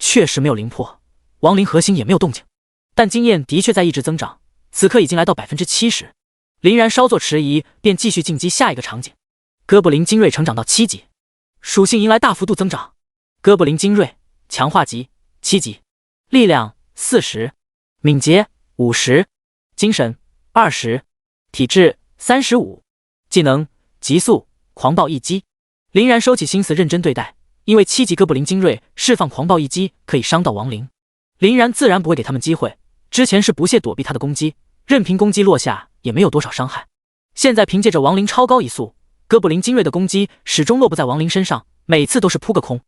确实没有灵魄，亡灵核心也没有动静，但经验的确在一直增长，此刻已经来到 70%。林然稍作迟疑，便继续进击下一个场景。哥布林精锐成长到7级，属性迎来大幅度增长。哥布林精锐强化级7级，力量40，敏捷50，精神20，体质35，技能急速狂暴一击。林然收起心思认真对待，因为7级哥布林精锐释放狂暴一击可以伤到亡灵，林然自然不会给他们机会。之前是不屑躲避他的攻击，任凭攻击落下也没有多少伤害。现在凭借着亡灵超高移速，哥布林精锐的攻击始终落不在亡灵身上，每次都是扑个空。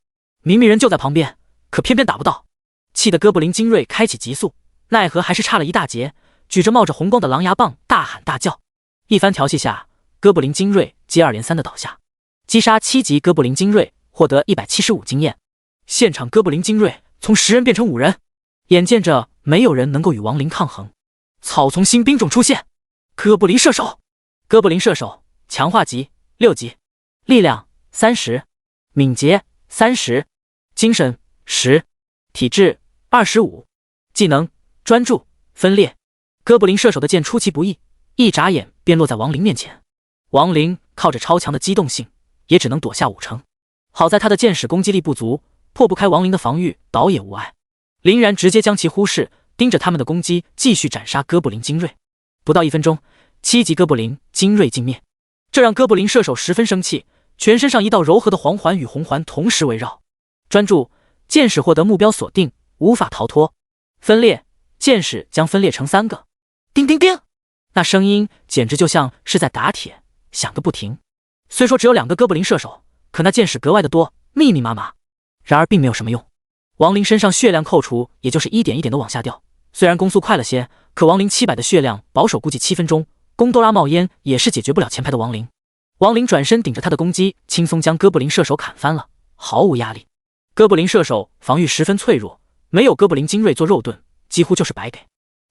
明明人就在旁边，可偏偏打不到，气得哥布林精锐开启急速，奈何还是差了一大截，举着冒着红光的狼牙棒大喊大叫。一番调戏下，哥布林精锐接二连三的倒下。击杀7级哥布林精锐，获得175经验。现场哥布林精锐从10人变成5人，眼见着没有人能够与亡灵抗衡。草丛新兵种出现，哥布林射手。哥布林射手强化级6级，力量30，敏捷30，精神10，体质25，技能专注分裂。哥布林射手的剑出其不意，一眨眼便落在亡灵面前。亡灵靠着超强的机动性，也只能躲下5成。好在他的剑矢攻击力不足，破不开亡灵的防御，倒也无碍。林然直接将其忽视，盯着他们的攻击，继续斩杀哥布林精锐。不到1分钟，7级哥布林精锐尽灭，这让哥布林射手十分生气，全身上一道柔和的黄环与红环同时围绕。专注，剑矢获得目标锁定，无法逃脱。分裂，剑矢将分裂成3个。叮叮叮，那声音简直就像是在打铁，响个不停。虽说只有2个哥布林射手，可那剑矢格外的多，密密麻麻。然而并没有什么用，亡灵身上血量扣除，也就是一点一点的往下掉。虽然攻速快了些，可亡灵700的血量，保守估计7分钟，宫多拉冒烟也是解决不了前排的亡灵。亡灵转身顶着他的攻击，轻松将哥布林射手砍翻了，毫无压力。哥布林射手防御十分脆弱，没有哥布林精锐做肉盾，几乎就是白给。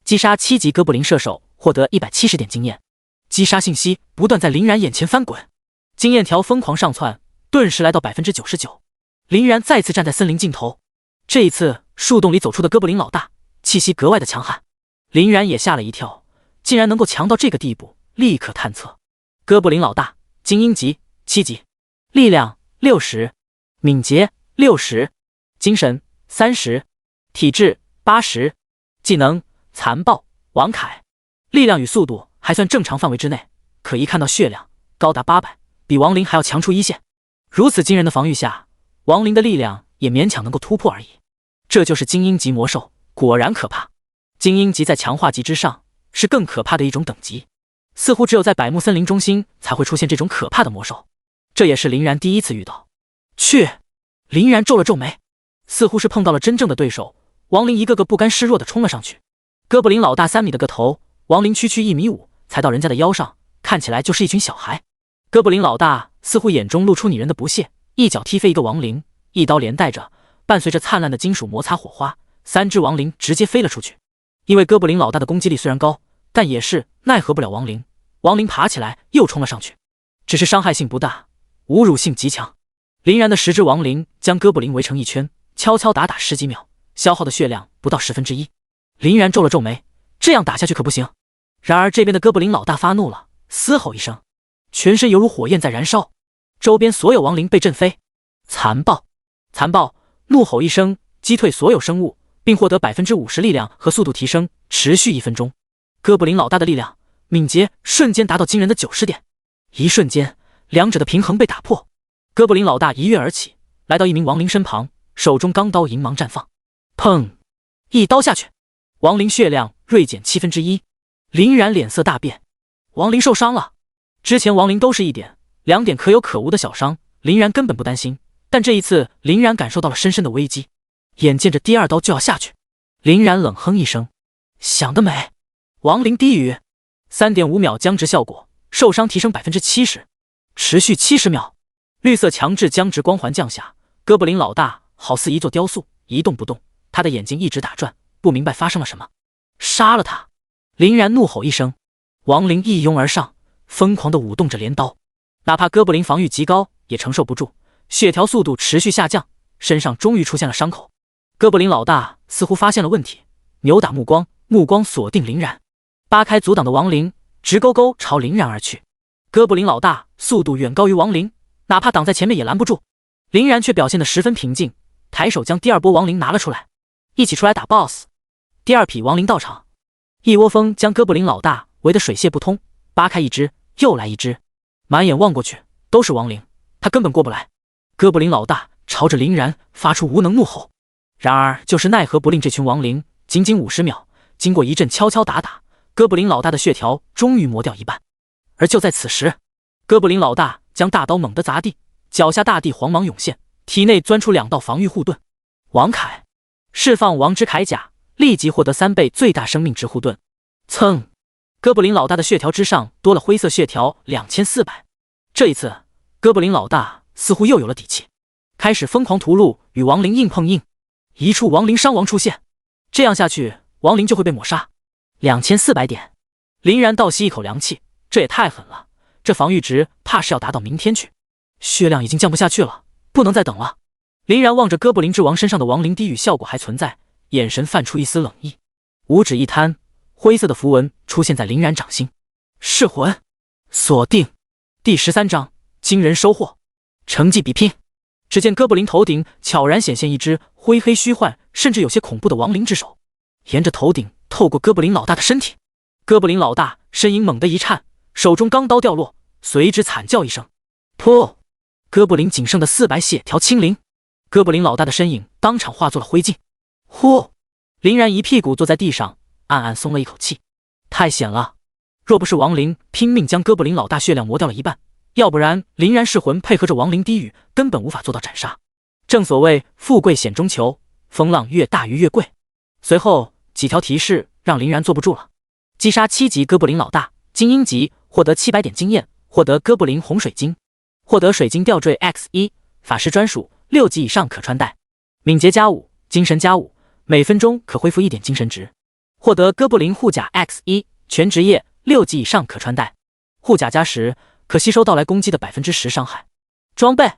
击杀7级哥布林射手，获得170点经验。击杀信息不断在林然眼前翻滚，经验条疯狂上窜，顿时来到 99%。林然再次站在森林尽头，这一次树洞里走出的哥布林老大气息格外的强悍，林然也吓了一跳，竟然能够强到这个地步，立刻探测。哥布林老大精英级7级，力量60，敏捷60，精神30，体质80，技能残暴王凯，力量与速度还算正常范围之内，可一看到血量高达800，比亡灵还要强出一线。如此惊人的防御下，亡灵的力量也勉强能够突破而已。这就是精英级魔兽，果然可怕。精英级在强化级之上，是更可怕的一种等级。似乎只有在百慕森林中心才会出现这种可怕的魔兽，这也是林然第一次遇到。去！林然皱了皱眉，似乎是碰到了真正的对手。亡灵一个个不甘示弱地冲了上去。哥布林老大3米的个头，亡灵区区1.5米，才到人家的腰上，看起来就是一群小孩。哥布林老大似乎眼中露出拟人的不屑，一脚踢飞一个亡灵，一刀连带着，伴随着灿烂的金属摩擦火花，3只亡灵直接飞了出去。因为哥布林老大的攻击力虽然高，但也是奈何不了亡灵。亡灵爬起来又冲了上去，只是伤害性不大，侮辱性极强。林然的10只亡灵将哥布林围成一圈，敲敲打打10几秒，消耗的血量不到1/10。林然皱了皱眉，这样打下去可不行。然而这边的哥布林老大发怒了，嘶吼一声，全身犹如火焰在燃烧，周边所有亡灵被震飞。残暴！残暴！怒吼一声，击退所有生物，并获得 50% 力量和速度提升，持续1分钟。哥布林老大的力量、敏捷瞬间达到惊人的90点，一瞬间，两者的平衡被打破。哥布林老大一跃而起，来到一名亡灵身旁，手中钢刀银芒绽放，砰！一刀下去，亡灵血量锐减1/7。林然脸色大变，亡灵受伤了。之前亡灵都是1点、2点可有可无的小伤，林然根本不担心。但这一次，林然感受到了深深的危机，眼见着第2刀就要下去，林然冷哼一声：“想得美！”亡灵低语，3.5秒僵直效果，受伤提升 70%， 持续70秒。绿色强制僵直光环降下，哥布林老大好似一座雕塑，一动不动，他的眼睛一直打转，不明白发生了什么。杀了他！林然怒吼一声，亡灵一拥而上，疯狂地舞动着镰刀，哪怕哥布林防御极高，也承受不住，血条速度持续下降，身上终于出现了伤口。哥布林老大似乎发现了问题，扭打目光锁定林然，扒开阻挡的亡灵，直勾勾朝林然而去。哥布林老大速度远高于亡灵，哪怕挡在前面也拦不住。林然却表现得十分平静，抬手将第2波亡灵拿了出来，一起出来打 BOSS。第2批亡灵到场，一窝蜂将哥布林老大围得水泄不通，扒开一只又来一只，满眼望过去都是亡灵，他根本过不来。哥布林老大朝着林然发出无能怒吼，然而就是奈何不令这群亡灵。仅仅50秒，经过一阵敲敲打打，哥布林老大的血条终于磨掉一半。而就在此时，哥布林老大将大刀猛地砸地，脚下大地黄芒涌现，体内钻出2道防御护盾。王铠释放王之铠甲，立即获得3倍最大生命值护盾。蹭！哥布林老大的血条之上多了灰色血条2400。这一次，哥布林老大似乎又有了底气，开始疯狂屠戮，与亡灵硬碰硬。一处亡灵伤亡出现，这样下去，亡灵就会被抹杀。2400点，林然倒吸一口凉气，这也太狠了，这防御值怕是要达到明天去。血量已经降不下去了，不能再等了。林然望着哥布林之王身上的亡灵低语效果还存在，眼神泛出一丝冷意，五指一摊，灰色的符文出现在林然掌心。噬魂锁定第13章惊人收获，成绩比拼。只见哥布林头顶悄然显现一只灰黑虚幻，甚至有些恐怖的亡灵之手，沿着头顶透过哥布林老大的身体。哥布林老大身影猛地一颤，手中钢刀掉落，随之惨叫一声，噗！哥布林仅剩的400血条清零，哥布林老大的身影当场化作了灰烬。呼！林然一屁股坐在地上，暗暗松了一口气，太险了！若不是亡灵拼命将哥布林老大血量磨掉了一半，要不然林然噬魂配合着亡灵低语，根本无法做到斩杀。正所谓富贵险中求，风浪越大鱼越贵。随后几条提示让林然坐不住了：击杀7级哥布林老大，精英级，获得700点经验，获得哥布林红水晶，获得水晶吊坠 X1， 法师专属，6级以上可穿戴，敏捷+5，精神+5，每分钟可恢复1点精神值，获得哥布林护甲 X1， 全职业，6级以上可穿戴，护甲+10，可吸收到来攻击的10%伤害。装备，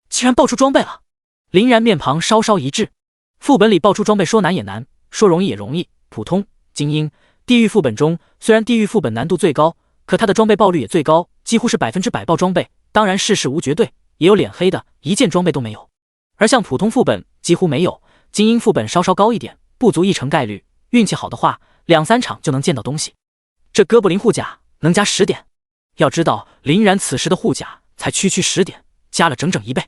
竟然爆出装备了！林然面庞稍稍一滞，副本里爆出装备说难也难，说容易也容易。普通、精英、地狱副本中，虽然地狱副本难度最高，可它的装备爆率也最高，几乎是100%爆装备。当然世事无绝对，也有脸黑的，一件装备都没有。而像普通副本几乎没有，精英副本稍稍高一点，不足1成概率，运气好的话2-3场就能见到东西。这哥布林护甲能加10点，要知道林然此时的护甲才区10点，加了整整1倍。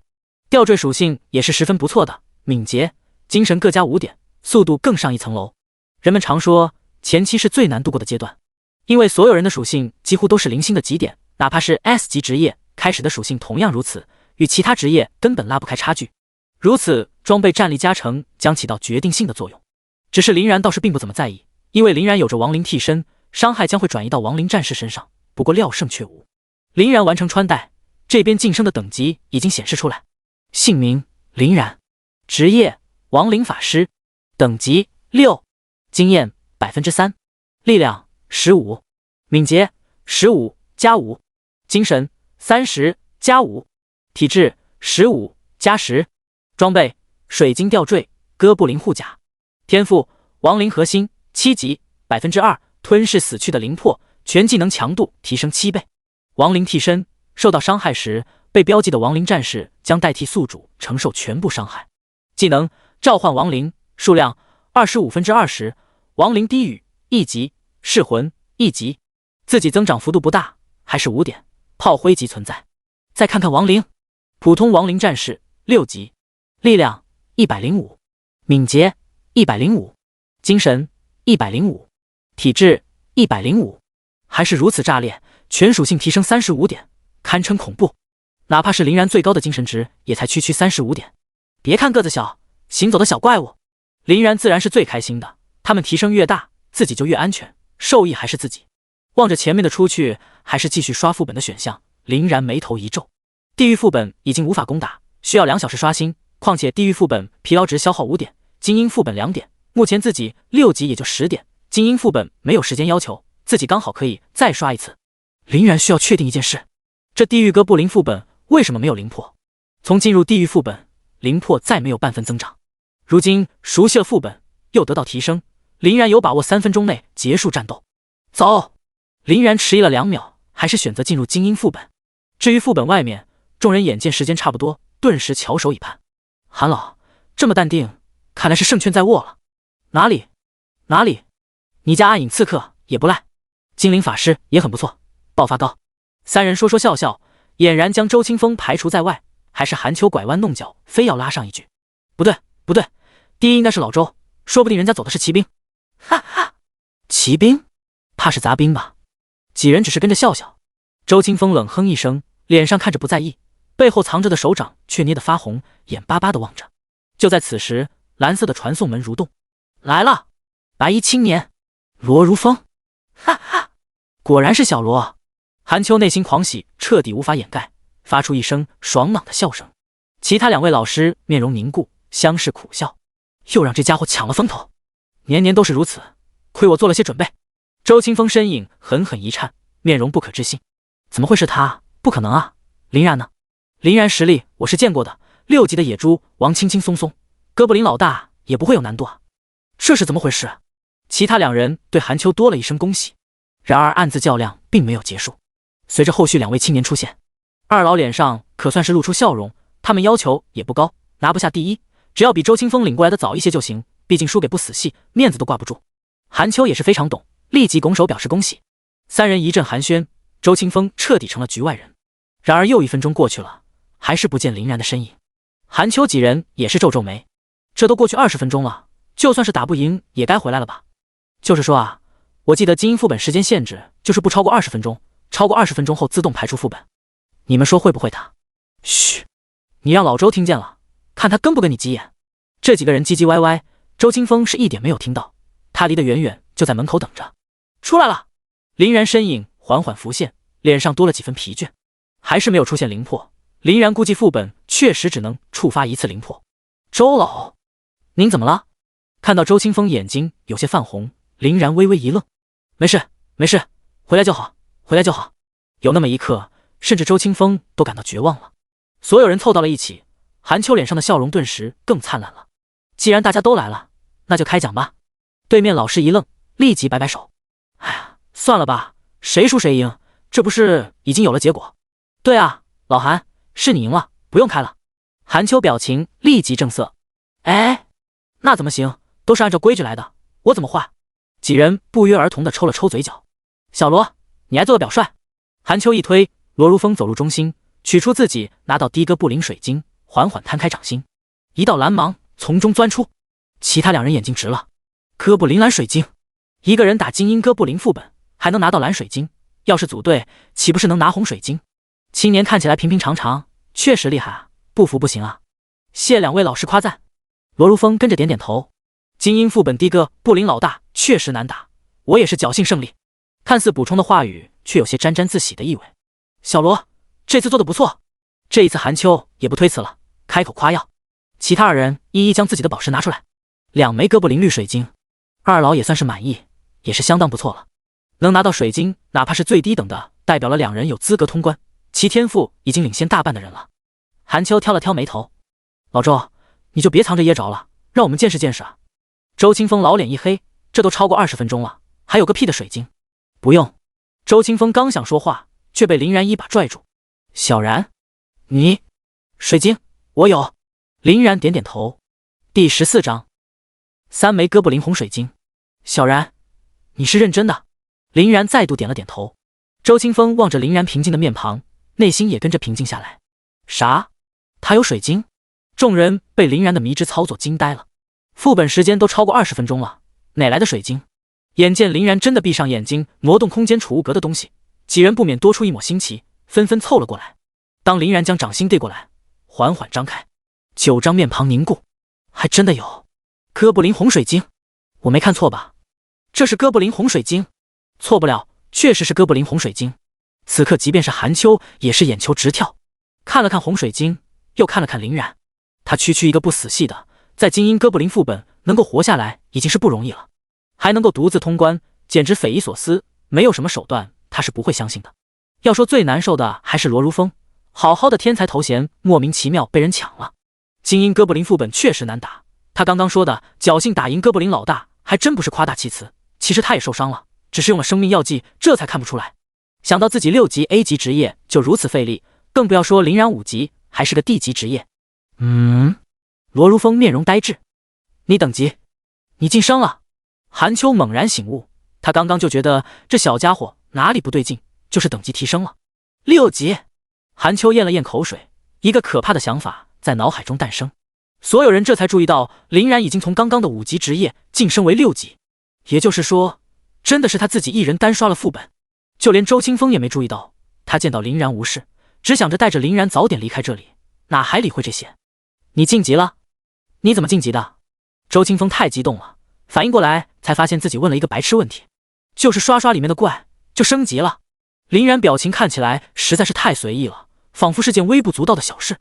吊坠属性也是十分不错的，敏捷、精神各加5点，速度更上一层楼。人们常说前期是最难度过的阶段，因为所有人的属性几乎都是零星的极点，哪怕是 S 级职业开始的属性同样如此，与其他职业根本拉不开差距。如此，装备战力加成将起到决定性的作用。只是林然倒是并不怎么在意，因为林然有着亡灵替身，伤害将会转移到亡灵战士身上。不过廖胜却无。林然完成穿戴，这边晋升的等级已经显示出来。姓名林然，职业亡灵法师，等级6，经验3%，力量15，敏捷15加5，精神30加5，体质15加10。装备水晶吊坠，哥布林护甲。天赋亡灵核心7级，2%吞噬死去的灵魄，全技能强度提升7倍。亡灵替身，受到伤害时，被标记的亡灵战士将代替宿主承受全部伤害。技能召唤亡灵，数量25/20，亡灵低语1级，噬魂1级，自己增长幅度不大，还是5点，炮灰级存在。再看看亡灵，普通亡灵战士6级，力量105，敏捷105，精神105，体质105，还是如此炸裂，全属性提升35点，堪称恐怖。哪怕是林然最高的精神值，也才区35点。别看个子小，行走的小怪物，林然自然是最开心的。他们提升越大，自己就越安全，受益还是自己。望着前面的出去还是继续刷副本的选项，林然眉头一皱。地狱副本已经无法攻打，需要2小时刷新，况且地狱副本疲劳值消耗5点，精英副本2点，目前自己6级也就10点，精英副本没有时间要求，自己刚好可以再刷一次。林然需要确定一件事，这地狱哥布林副本为什么没有灵魄？从进入地狱副本，灵魄再没有半分增长。如今熟悉了副本，又得到提升，林然有把握3分钟内结束战斗。走！林然迟疑了2秒，还是选择进入精英副本。至于副本外面，众人眼见时间差不多，顿时翘首以盼。韩老这么淡定，看来是胜券在握了。哪里？你家暗影刺客也不赖，精灵法师也很不错，爆发高。三人说说笑笑，俨然将周清风排除在外。还是韩秋拐弯弄角，非要拉上一句：不对，第一应该是老周，说不定人家走的是骑兵。哈哈，骑兵？怕是杂兵吧？几人只是跟着笑笑。周清风冷哼一声，脸上看着不在意，背后藏着的手掌却捏得发红，眼巴巴地望着。就在此时，蓝色的传送门蠕动，来了，白衣青年罗如风。哈哈，果然是小罗。韩秋内心狂喜，彻底无法掩盖，发出一声爽朗的笑声。其他2位老师面容凝固，相视苦笑，又让这家伙抢了风头。年年都是如此，亏我做了些准备。周清风身影狠狠一颤，面容不可置信。怎么会是他？不可能啊！林然呢？林然实力我是见过的，6级的野猪王轻轻松松，哥布林老大也不会有难度啊。这是怎么回事？其他2人对韩秋多了一声恭喜。然而暗自较量并没有结束。随着后续2位青年出现，二老脸上可算是露出笑容。他们要求也不高，拿不下第一，只要比周清风领过来的早一些就行，毕竟输给不死系，面子都挂不住。韩秋也是非常懂，立即拱手表示恭喜。3人一阵寒暄，周清风彻底成了局外人。然而又1分钟过去了，还是不见林然的身影。韩秋几人也是皱皱眉，这都过去20分钟了，就算是打不赢也该回来了吧？就是说啊，我记得精英副本时间限制就是不超过20分钟，超过20分钟后自动排除副本。你们说会不会他？嘘，你让老周听见了，看他跟不跟你急眼。这几个人唧唧歪歪，周清风是一点没有听到，他离得远远，就在门口等着。出来了！林然身影缓缓浮现，脸上多了几分疲倦，还是没有出现灵魄。林然估计副本确实只能触发1次灵魄。周老，您怎么了？看到周清风眼睛有些泛红，林然微微一愣。没事，回来就好。有那么一刻，甚至周清风都感到绝望了。所有人凑到了一起，韩秋脸上的笑容顿时更灿烂了。既然大家都来了，那就开讲吧。对面老师一愣，立即摆摆手：“哎呀，算了吧，谁输谁赢，这不是已经有了结果？”“对啊，老韩，是你赢了，不用开了。”韩秋表情立即正色：“哎，那怎么行？都是按照规矩来的，我怎么坏？”几人不约而同地抽了抽嘴角。“小罗，你来做个表率。”韩秋一推，罗如风走入中心，取出自己拿到的哥布林水晶，缓缓摊开掌心，一道蓝芒从中钻出。其他两人眼睛直了，哥布林蓝水晶，一个人打精英哥布林副本还能拿到蓝水晶，要是组队岂不是能拿红水晶？青年看起来平平常常，确实厉害啊，不服不行啊！谢两位老师夸赞。罗如风跟着点点头。精英副本的哥布林老大确实难打，我也是侥幸胜利。看似补充的话语，却有些沾沾自喜的意味。小罗，这次做得不错。这一次韩秋也不推辞了，开口夸耀。其他二人一一将自己的宝石拿出来，2枚哥布林绿水晶，二老也算是满意，也是相当不错了。能拿到水晶，哪怕是最低等的，代表了两人有资格通关，其天赋已经领先大半的人了。韩秋挑了挑眉头：“老周，你就别藏着掖着了，让我们见识见识啊！”周清风老脸一黑，这都超过20分钟了，还有个屁的水晶？不用。周清风刚想说话，却被林然一把拽住。小然，你水晶我有。林然点点头。第14章，3枚哥布林红水晶。小然，你是认真的？林然再度点了点头。周清风望着林然平静的面庞，内心也跟着平静下来。啥？他有水晶？众人被林然的迷之操作惊呆了。副本时间都超过20分钟了，哪来的水晶？眼见林然真的闭上眼睛挪动空间储物格的东西，几人不免多出一抹新奇，纷纷凑了过来。当林然将掌心递过来，缓缓张开，9张面庞凝固，还真的有哥布林红水晶。我没看错吧？这是哥布林红水晶？错不了，确实是哥布林红水晶。此刻即便是韩秋也是眼球直跳，看了看红水晶，又看了看林然。他区区一个不死系的，在精英哥布林副本能够活下来已经是不容易了，还能够独自通关，简直匪夷所思，没有什么手段他是不会相信的。要说最难受的还是罗如风，好好的天才头衔莫名其妙被人抢了。精英哥布林副本确实难打，他刚刚说的侥幸打赢哥布林老大还真不是夸大其词，其实他也受伤了，只是用了生命药剂，这才看不出来。想到自己6级 A 级职业就如此费力，更不要说林然5级还是个D 级职业。罗如风面容呆滞。你等级？你晋升了？韩秋猛然醒悟，他刚刚就觉得这小家伙哪里不对劲，就是等级提升了。6级。韩秋咽了咽口水，一个可怕的想法在脑海中诞生。所有人这才注意到林然已经从刚刚的5级职业晋升为6级，也就是说真的是他自己一人单刷了副本。就连周清风也没注意到，他见到林然无事，只想着带着林然早点离开这里，哪还理会这些。你晋级了？你怎么晋级的？周清风太激动了，反应过来才发现自己问了一个白痴问题，就是刷刷里面的怪就升级了。林然表情看起来实在是太随意了，仿佛是件微不足道的小事。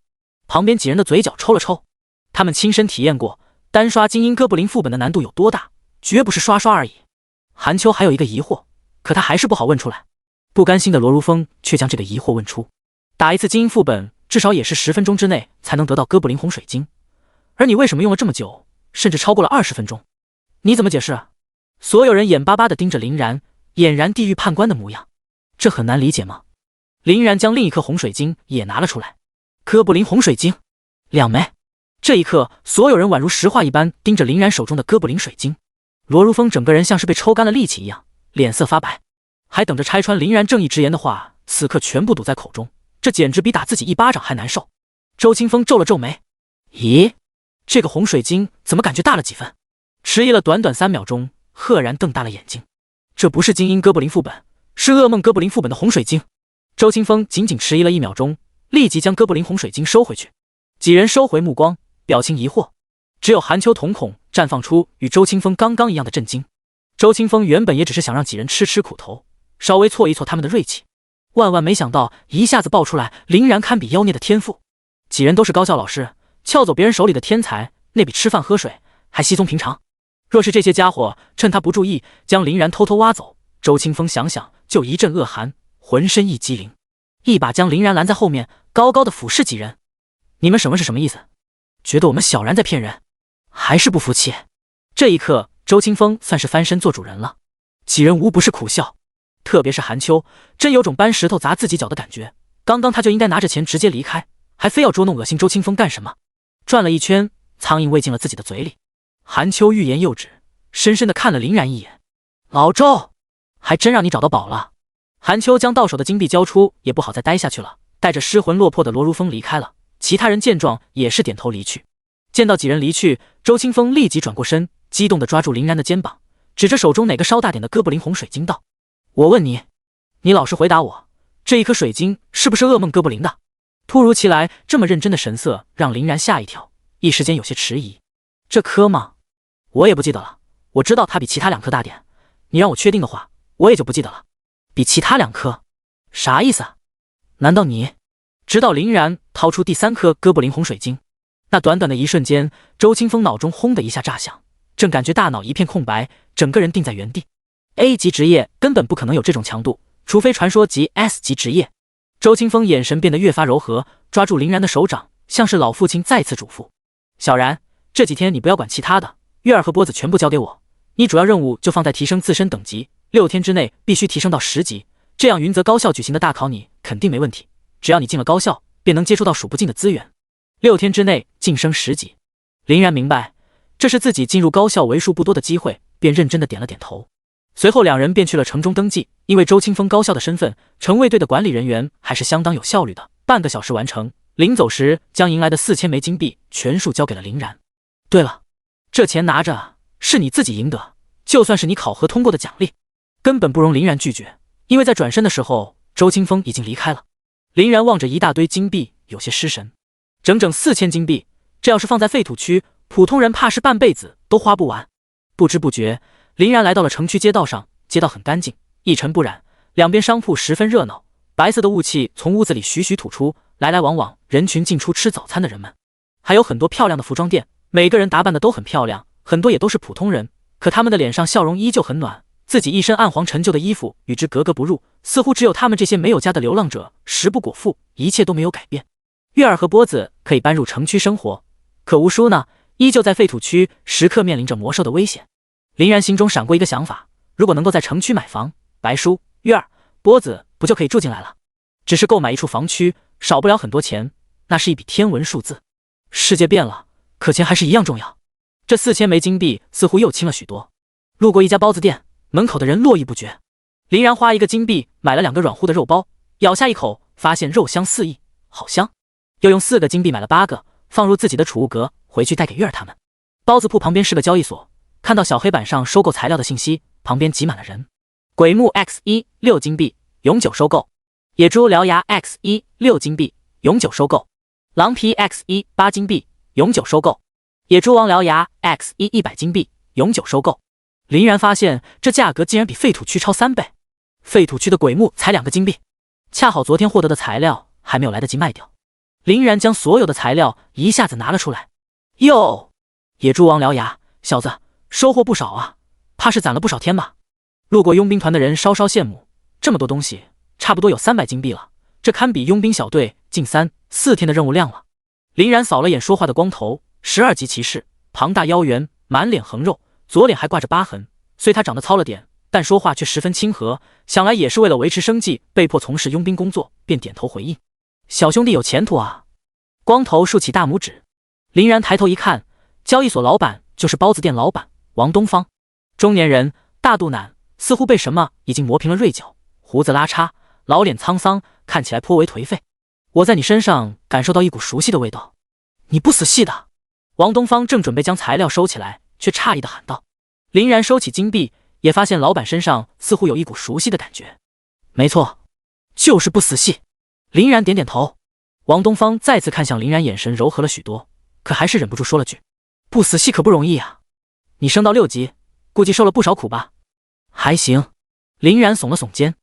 旁边几人的嘴角抽了抽，他们亲身体验过单刷精英哥布林副本的难度有多大，绝不是刷刷而已。韩秋还有一个疑惑，可他还是不好问出来。不甘心的罗如风却将这个疑惑问出。打一次精英副本至少也是10分钟之内才能得到哥布林红水晶，而你为什么用了这么久，甚至超过了20分钟？你怎么解释？所有人眼巴巴地盯着林然，俨然地狱判官的模样。这很难理解吗？林然将另一颗红水晶也拿了出来。哥布林红水晶2枚。这一刻所有人宛如石化一般盯着林然手中的哥布林水晶。罗如风整个人像是被抽干了力气一样，脸色发白，还等着拆穿林然正义直言的话，此刻全部堵在口中，这简直比打自己一巴掌还难受。周清风皱了皱眉，咦，这个红水晶怎么感觉大了几分？迟疑了短短3秒钟，赫然瞪大了眼睛。这不是精英哥布林副本，是噩梦哥布林副本的红水晶。周清风仅仅迟疑了1秒钟，立即将哥布林红水晶收回去。几人收回目光，表情疑惑，只有韩秋瞳孔绽放出与周清风刚刚一样的震惊。周清风原本也只是想让几人吃吃苦头，稍微挫一挫他们的锐气，万万没想到一下子爆出来凌然堪比妖孽的天赋。几人都是高校老师，撬走别人手里的天才，那比吃饭喝水还稀松平常。若是这些家伙趁他不注意将凌然偷偷挖走，周清风想想就一阵恶寒，浑身一激灵。一把将林然拦在后面，高高的俯视几人。你们审问是什么意思？觉得我们小然在骗人，还是不服气？这一刻，周清风算是翻身做主人了。几人无不是苦笑，特别是韩秋，真有种搬石头砸自己脚的感觉。刚刚他就应该拿着钱直接离开，还非要捉弄恶心周清风干什么？转了一圈，苍蝇喂进了自己的嘴里。韩秋欲言又止，深深的看了林然一眼。老周，还真让你找到宝了。韩秋将到手的金币交出，也不好再待下去了，带着失魂落魄的罗如风离开了。其他人见状也是点头离去。见到几人离去，周清风立即转过身，激动地抓住林然的肩膀，指着手中哪个稍大点的哥布林红水晶道：我问你，你老实回答我，这一颗水晶是不是噩梦哥布林的？突如其来这么认真的神色让林然吓一跳，一时间有些迟疑。这颗吗？我也不记得了，我知道它比其他2颗大点，你让我确定的话，我也就不记得了。比其他2颗？啥意思啊？难道你……直到林然掏出第3颗哥布林红水晶，那短短的一瞬间，周清风脑中轰的一下炸响，正感觉大脑一片空白，整个人定在原地。A 级职业根本不可能有这种强度，除非传说级 S 级职业。周清风眼神变得越发柔和，抓住林然的手掌，像是老父亲再次嘱咐：小然，这几天你不要管其他的，月儿和波子全部交给我，你主要任务就放在提升自身等级，6天之内必须提升到10级，这样云泽高校举行的大考你肯定没问题。只要你进了高校，便能接触到数不尽的资源。6天之内晋升10级。林然明白，这是自己进入高校为数不多的机会，便认真的点了点头。随后2人便去了城中登记，因为周清风高校的身份，城卫队的管理人员还是相当有效率的，半个小时完成。临走时，将迎来的4000枚金币全数交给了林然。对了，这钱拿着，是你自己赢得，就算是你考核通过的奖励，根本不容林然拒绝。因为在转身的时候，周清风已经离开了。林然望着一大堆金币，有些失神。整整4000金币，这要是放在废土区，普通人怕是半辈子都花不完。不知不觉，林然来到了城区街道上，街道很干净，一尘不染，两边商铺十分热闹，白色的雾气从屋子里徐徐吐出，来来往往，人群进出吃早餐的人们。还有很多漂亮的服装店，每个人打扮的都很漂亮，很多也都是普通人，可他们的脸上笑容依旧很暖。自己一身暗黄陈旧的衣服与之格格不入，似乎只有他们这些没有家的流浪者食不果腹，一切都没有改变。月儿和波子可以搬入城区生活，可吴叔呢，依旧在废土区时刻面临着魔兽的危险。林然心中闪过一个想法，如果能够在城区买房，白叔、月儿、波子不就可以住进来了？只是购买一处房区少不了很多钱，那是一笔天文数字。世界变了，可钱还是一样重要。这4000枚金币似乎又轻了许多。路过一家包子店，门口的人络绎不绝。林然花1个金币买了2个软乎的肉包，咬下一口，发现肉香四溢，好香。又用4个金币买了8个，放入自己的储物格，回去带给月儿他们。包子铺旁边是个交易所，看到小黑板上收购材料的信息，旁边挤满了人。鬼木 X1 6金币，永久收购；野猪獠牙 X1 6金币，永久收购；狼皮 X1 8金币，永久收购；野猪王獠牙 X1 100金币，永久收购。林然发现这价格竟然比废土区超3倍，废土区的鬼木才2个金币，恰好昨天获得的材料还没有来得及卖掉。林然将所有的材料一下子拿了出来。哟，野猪王獠牙，小子收获不少啊，怕是攒了不少天吧？路过佣兵团的人稍稍羡慕，这么多东西，差不多有300金币了，这堪比佣兵小队近3、4天的任务量了。林然扫了眼说话的光头，12级骑士，庞大腰圆，满脸横肉，左脸还挂着疤痕，虽他长得糙了点，但说话却十分亲和，想来也是为了维持生计，被迫从事佣兵工作，便点头回应。小兄弟有前途啊！光头竖起大拇指。林然抬头一看，交易所老板就是包子店老板王东方，中年人，大肚腩，似乎被什么已经磨平了锐角，胡子拉碴，老脸沧桑，看起来颇为颓废。我在你身上感受到一股熟悉的味道，你不死系的！王东方正准备将材料收起来，却诧异地喊道。林然收起金币，也发现老板身上似乎有一股熟悉的感觉。没错，就是不死系。林然点点头。王东方再次看向林然，眼神柔和了许多，可还是忍不住说了句：不死系可不容易啊，你升到6级，估计受了不少苦吧？还行。林然耸了耸肩，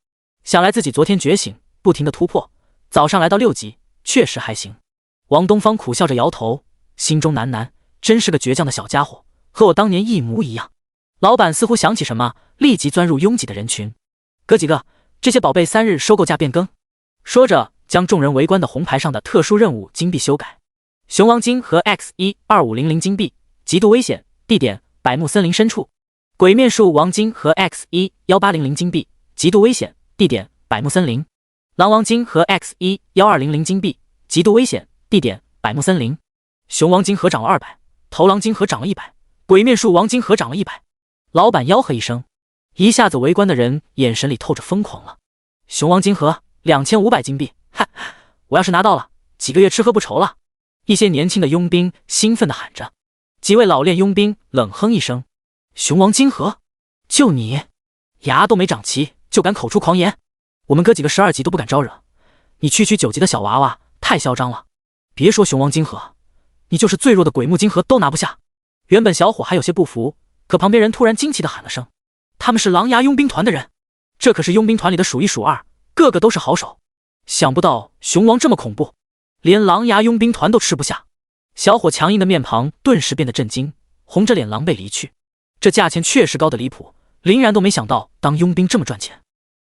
想来自己昨天觉醒，不停的突破，早上来到6级，确实还行。王东方苦笑着摇头，心中喃喃，真是个倔强的小家伙，和我当年一模一样。老板似乎想起什么，立即钻入拥挤的人群。哥几个，这些宝贝3日收购价变更。说着，将众人围观的红牌上的特殊任务金币修改。熊王金和 X12500金币，极度危险，地点百木森林深处。鬼面术王金和 X11800金币，极度危险，地点百木森林。狼王金和 X11200金币，极度危险，地点百木森林。熊王金河涨了200，头狼金河涨了100，鬼面术王金河涨了100。老板吆喝一声，一下子围观的人眼神里透着疯狂了。熊王金河2500金币，嗨，我要是拿到了，几个月吃喝不愁了。一些年轻的佣兵兴奋地喊着，几位老练佣兵冷哼一声：“熊王金河，就你，牙都没长齐就敢口出狂言，我们哥几个12级都不敢招惹，你区9级的小娃娃太嚣张了。别说熊王金河，你就是最弱的鬼木金河都拿不下。”原本小伙还有些不服，可旁边人突然惊奇地喊了声：“他们是狼牙佣兵团的人，这可是佣兵团里的数1数2，个个都是好手。想不到熊王这么恐怖，连狼牙佣兵团都吃不下。”小伙强硬的面庞顿时变得震惊，红着脸狼狈离去。这价钱确实高得离谱，林然都没想到当佣兵这么赚钱。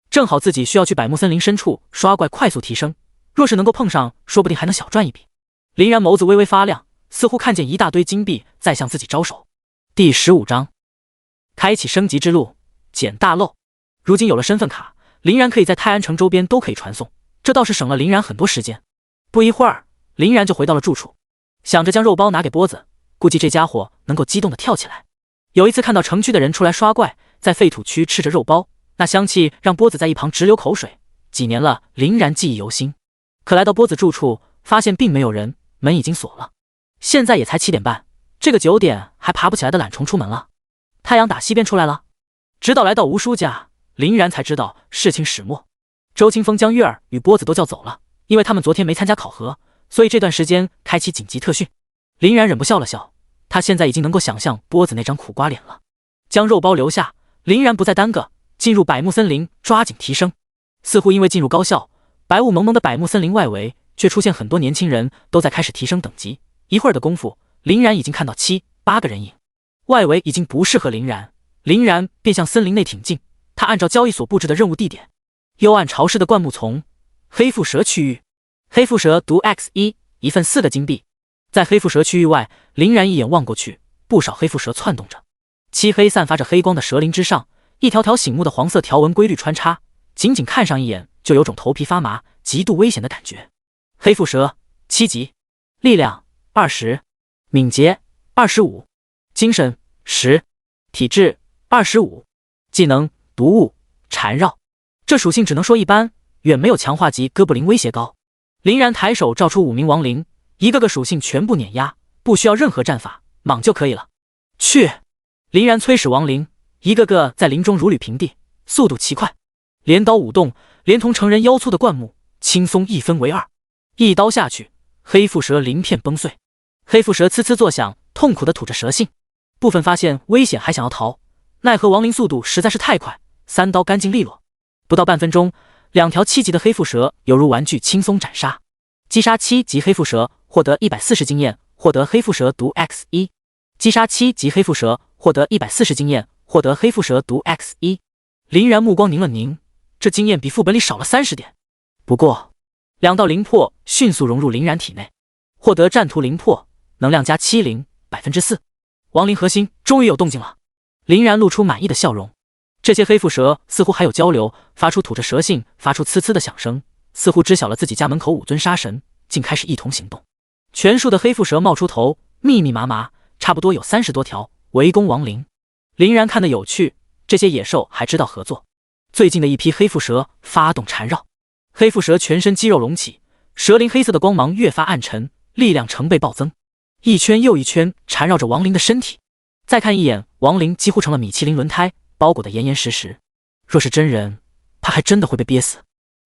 正好自己需要去百木森林深处刷怪快速提升，若是能够碰上，说不定还能小赚一笔。林然眸子微微发亮，似乎看见一大堆金币在向自己招手。第15章，开启升级之路，捡大漏。如今有了身份卡，林然可以在泰安城周边都可以传送，这倒是省了林然很多时间。不一会儿，林然就回到了住处，想着将肉包拿给波子，估计这家伙能够激动地跳起来。有一次看到城区的人出来刷怪，在废土区吃着肉包，那香气让波子在一旁直流口水。几年了，林然记忆犹新。可来到波子住处，发现并没有人，门已经锁了。现在也才7点半，这个9点还爬不起来的懒虫出门了。太阳打西边出来了。直到来到吴叔家，林然才知道事情始末。周清风将月儿与波子都叫走了，因为他们昨天没参加考核，所以这段时间开启紧急特训。林然忍不笑了笑，他现在已经能够想象波子那张苦瓜脸了。将肉包留下，林然不再耽搁，进入百木森林抓紧提升。似乎因为进入高校，白雾蒙蒙的百木森林外围却出现很多年轻人都在开始提升等级。一会儿的功夫，林然已经看到7、8个人影，外围已经不适合林然，林然便向森林内挺进。他按照交易所布置的任务地点，幽暗潮湿的灌木丛，黑腹蛇区域。黑腹蛇毒 X1，一份4个金币。在黑腹蛇区域外，林然一眼望过去，不少黑腹蛇窜动着，漆黑散发着黑光的蛇鳞之上，一条条醒目的黄色条纹规律穿插，仅仅看上一眼就有种头皮发麻、极度危险的感觉。黑腹蛇7级，力量20，敏捷25，精神10，体质25，技能毒物缠绕。这属性只能说一般，远没有强化级哥布林威胁高。林然抬手召出5名亡灵，一个个属性全部碾压，不需要任何战法，莽就可以了。去！林然催使亡灵，一个个在林中如履平地，速度奇快。镰刀舞动，连同成人腰粗的灌木轻松一分为2，一刀下去，黑腹蛇鳞片崩碎。黑腹蛇呲呲作响，痛苦地吐着蛇信。部分发现危险还想要逃，奈何亡灵速度实在是太快，3刀干净利落。不到半分钟，2条7级的黑腹蛇犹如玩具轻松斩杀。击杀7级黑腹蛇，获得140经验，获得黑腹蛇毒 X1。击杀7级黑腹蛇，获得140经验，获得黑腹蛇毒 X1。林然目光凝了凝，这经验比副本里少了30点。不过2道灵魄迅速融入林然体内，获得战图灵魄，能量加70%， 4%。亡灵核心终于有动静了。林然露出满意的笑容。这些黑腹蛇似乎还有交流，发出吐着蛇信，发出呲呲的响声，似乎知晓了自己家门口5尊杀神，竟开始一同行动。全数的黑腹蛇冒出头，密密麻麻，差不多有30多条，围攻亡灵。林然看得有趣，这些野兽还知道合作。最近的一批黑腹蛇发动缠绕，黑腹蛇全身肌肉隆起，蛇鳞黑色的光芒越发暗沉，力量成倍暴增，一圈又一圈缠绕着亡灵的身体。再看一眼，亡灵几乎成了米其林轮胎，包裹得严严实实。若是真人，他还真的会被憋死。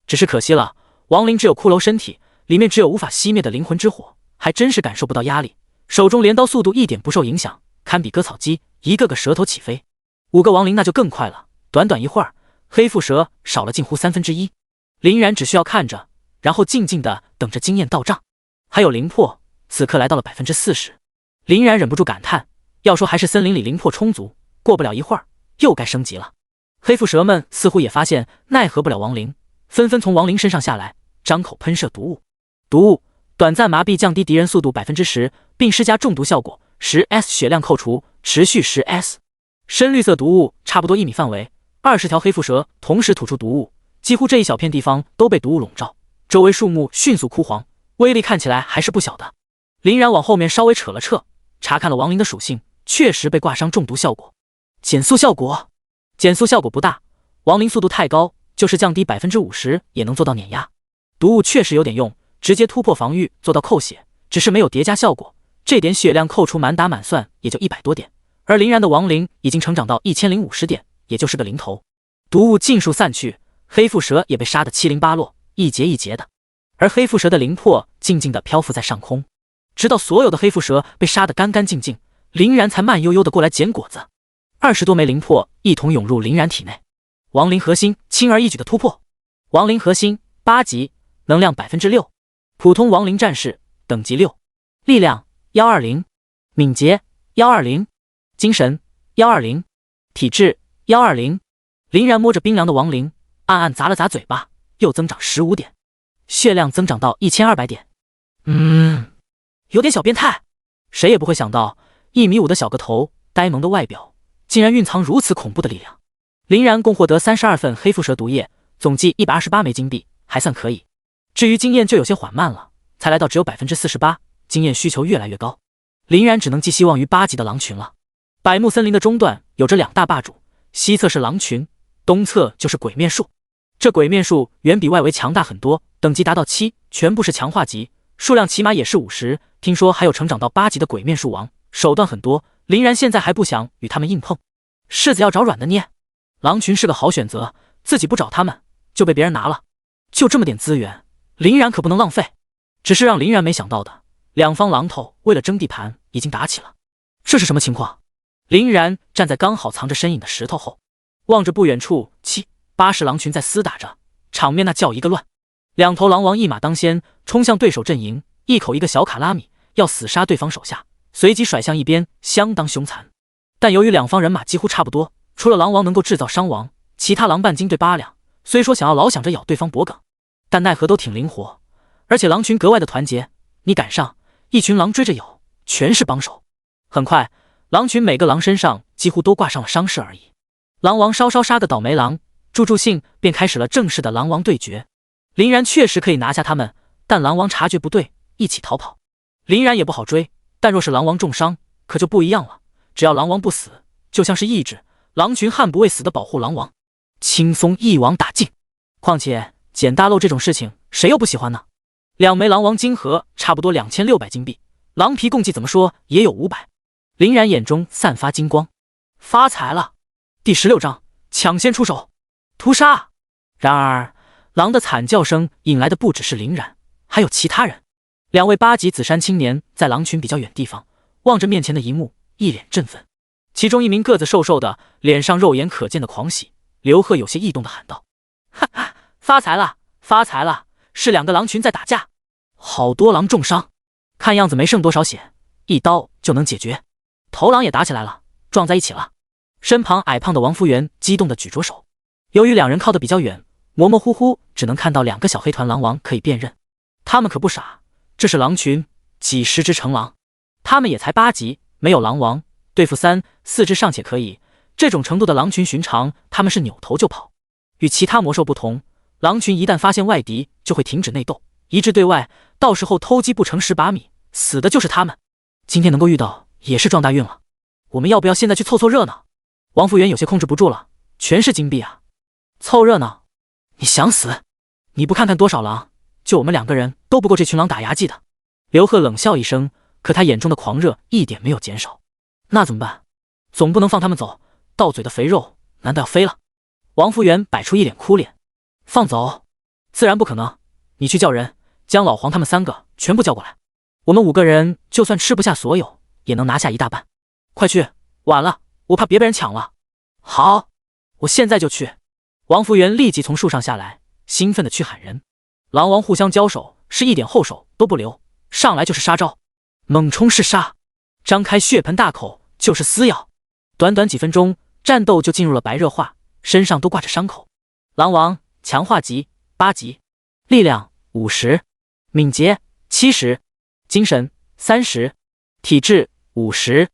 只是可惜了，亡灵只有骷髅身体，里面只有无法熄灭的灵魂之火，还真是感受不到压力。手中镰刀速度一点不受影响，堪比割草机，一个个舌头起飞。5个亡灵那就更快了，短短一会儿，黑腹蛇少了近乎1/3。林然只需要看着，然后静静地等着经验到账。还有灵魄，此刻来到了40%。林然忍不住感叹，要说还是森林里灵魄充足，过不了一会儿又该升级了。黑腹蛇们似乎也发现奈何不了亡灵，纷纷从亡灵身上下来，张口喷射毒雾。毒雾短暂麻痹，降低敌人速度 10%， 并施加中毒效果。10S 血量扣除，持续10S。深绿色毒雾差不多1米范围，20条黑腹蛇同时吐出毒雾，几乎这一小片地方都被毒雾笼罩，周围树木迅速枯黄，威力看起来还是不小的。林然往后面稍微扯了扯，查看了亡灵的属性，确实被挂上中毒效果。减速效果不大，亡灵速度太高，就是降低 50% 也能做到碾压。毒雾确实有点用，直接突破防御，做到扣血，只是没有叠加效果，这点血量扣除满打满算也就100多点，而林然的亡灵已经成长到1050点，也就是个零头。毒雾尽数散去，黑腹蛇也被杀得七零八落，一节一节的，而黑腹蛇的灵魄静静地漂浮在上空，直到所有的黑腹蛇被杀得干干净净，林然才慢悠悠地过来捡果子。20多枚灵魄一同涌入林然体内，亡灵核心轻而易举的突破。亡灵核心8级，能量 6%， 普通亡灵战士，等级6，力量120，敏捷120，精神120，体质120。林然摸着冰凉的亡灵，暗暗咂了咂嘴巴，又增长15点，血量增长到1200点。有点小变态。谁也不会想到，1.5米的小个头，呆萌的外表，竟然蕴藏如此恐怖的力量。林然共获得32份黑腹蛇毒液，总计128枚金币，还算可以。至于经验就有些缓慢了，才来到只有 48%， 经验需求越来越高。林然只能寄希望于8级的狼群了。百木森林的中段有着2大霸主，西侧是狼群，东侧就是鬼面树。这鬼面树远比外围强大很多，等级达到7，全部是强化级，数量起码也是50，听说还有成长到8级的鬼面树王，手段很多。林然现在还不想与他们硬碰，柿子要找软的捏。狼群是个好选择，自己不找他们就被别人拿了，就这么点资源，林然可不能浪费。只是让林然没想到的，两方狼头为了争地盘已经打起了。这是什么情况？林然站在刚好藏着身影的石头后，望着不远处7、80狼群在厮打着，场面那叫一个乱。两头狼王一马当先，冲向对手阵营，一口一个小卡拉米，要死杀对方手下，随即甩向一边，相当凶残。但由于两方人马几乎差不多，除了狼王能够制造伤亡，其他狼半斤对8两，虽说想要老想着咬对方脖梗，但奈何都挺灵活，而且狼群格外的团结，你赶上，一群狼追着咬，全是帮手。很快，狼群每个狼身上几乎都挂上了伤势而已。狼王稍稍杀个倒霉狼，助兴便开始了正式的狼王对决。林然确实可以拿下他们，但狼王察觉不对，一起逃跑。林然也不好追，但若是狼王重伤，可就不一样了。只要狼王不死，就像是意志，狼群悍不畏死的保护狼王，轻松一网打尽。况且捡大漏这种事情，谁又不喜欢呢？2枚狼王金盒差不多2600金币，狼皮共计怎么说也有500。林然眼中散发金光，发财了。第16章抢先出手，屠杀。然而狼的惨叫声引来的不只是林然，还有其他人。2位8级紫衫青年在狼群比较远地方，望着面前的一幕，一脸振奋。其中一名个子瘦瘦的，脸上肉眼可见的狂喜。刘贺有些异动的喊道：哈哈，发财了，发财了，是2个狼群在打架，好多狼重伤，看样子没剩多少血，一刀就能解决。头狼也打起来了，撞在一起了。身旁矮胖的王福元激动的举着手，由于2人靠得比较远，模模糊糊只能看到2个小黑团狼王可以辨认。他们可不傻，这是狼群，几十只成狼，他们也才8级，没有狼王，对付3、4只尚且可以，这种程度的狼群寻常他们是扭头就跑。与其他魔兽不同，狼群一旦发现外敌就会停止内斗，一致对外，到时候偷鸡不成蚀把米，死的就是他们。今天能够遇到也是撞大运了，我们要不要现在去凑凑热闹？王福元有些控制不住了，全是金币啊，凑热闹？你想死？你不看看多少狼，就我们2个人都不够这群狼打牙祭的。刘贺冷笑一声，可他眼中的狂热一点没有减少。那怎么办？总不能放他们走，到嘴的肥肉难道要飞了？王福元摆出一脸哭脸。放走？自然不可能，你去叫人将老黄他们3个全部叫过来，我们5个人就算吃不下所有，也能拿下一大半。快去，晚了我怕别被人抢了。好，我现在就去。王福元立即从树上下来，兴奋地去喊人。狼王互相交手，是一点后手都不留，上来就是杀招，猛冲是杀，张开血盆大口就是撕咬。短短几分钟，战斗就进入了白热化，身上都挂着伤口。狼王强化级8级，力量50，敏捷70，精神30，体质50，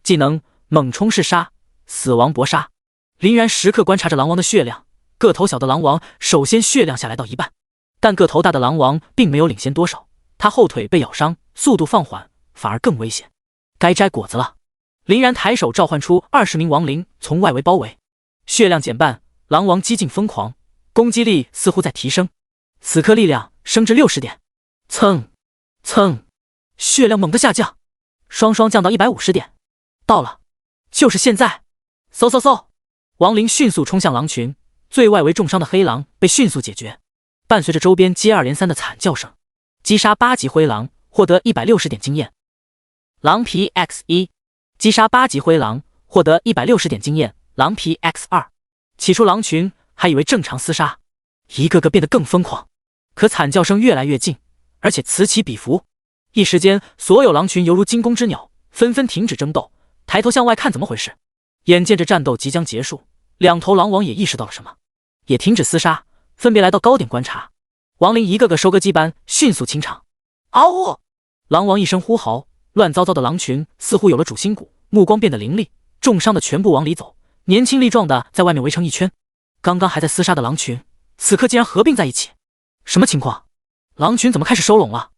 技能猛冲式杀，死亡搏杀。林然时刻观察着狼王的血量，个头小的狼王首先血量下来到一半，但个头大的狼王并没有领先多少，他后腿被咬伤，速度放缓，反而更危险。该摘果子了。林然抬手召唤出20名亡灵从外围包围，血量减半，狼王激进疯狂，攻击力似乎在提升，此刻力量升至60点。蹭蹭，血量猛地下降，双双降到150点。到了，就是现在！嗖嗖嗖，亡灵迅速冲向狼群，最外围重伤的黑狼被迅速解决，伴随着周边接二连三的惨叫声。击杀8级灰狼，获得160点经验。狼皮 X1， 击杀8级灰狼，获得160点经验。狼皮 X2， 起初狼群还以为正常厮杀，一个个变得更疯狂，可惨叫声越来越近，而且此起彼伏。一时间，所有狼群犹如惊弓之鸟，纷纷停止争斗，抬头向外看怎么回事。眼见着战斗即将结束，两头狼王也意识到了什么，也停止厮杀，分别来到高点观察。亡灵一个个收割机般迅速清场。嗷呜！狼王一声呼嚎，乱糟糟的狼群似乎有了主心骨，目光变得凌厉，重伤的全部往里走，年轻力壮的在外面围成一圈。刚刚还在厮杀的狼群，此刻竟然合并在一起，什么情况？狼群怎么开始收拢了？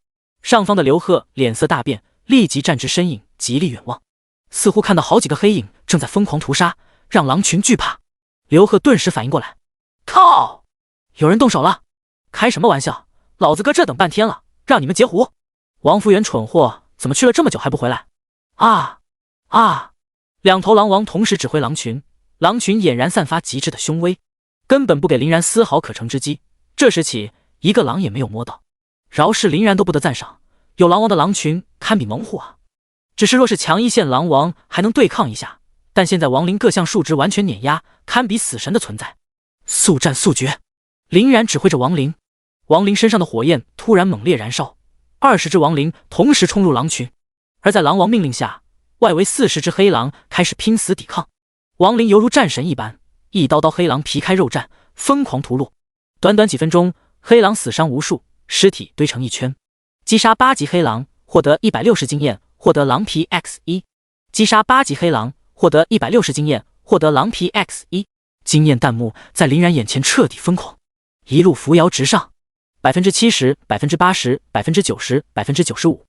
上方的刘贺脸色大变，立即站直身影，极力远望，似乎看到好几个黑影正在疯狂屠杀，让狼群惧怕。刘贺顿时反应过来，靠！有人动手了！开什么玩笑，老子搁这等半天了，让你们截胡！王福元蠢货，怎么去了这么久还不回来？啊！两头狼王同时指挥狼群，狼群俨然散发极致的凶威，根本不给林然丝毫可乘之机。这时起，一个狼也没有摸到，饶是林然都不得赞赏，有狼王的狼群堪比猛虎啊！只是若是强一线狼王还能对抗一下，但现在亡灵各项数值完全碾压，堪比死神的存在。速战速决！林然指挥着亡灵，亡灵身上的火焰突然猛烈燃烧，20只亡灵同时冲入狼群，而在狼王命令下，外围40只黑狼开始拼死抵抗。亡灵犹如战神一般，一刀刀黑狼皮开肉绽，疯狂屠戮。短短几分钟，黑狼死伤无数，尸体堆成一圈。击杀8级黑狼，获得160经验，获得狼皮 X1。击杀8级黑狼，获得160经验，获得狼皮 X1。经验弹幕在林然眼前彻底疯狂，一路扶摇直上，70%、80%、90%、95%。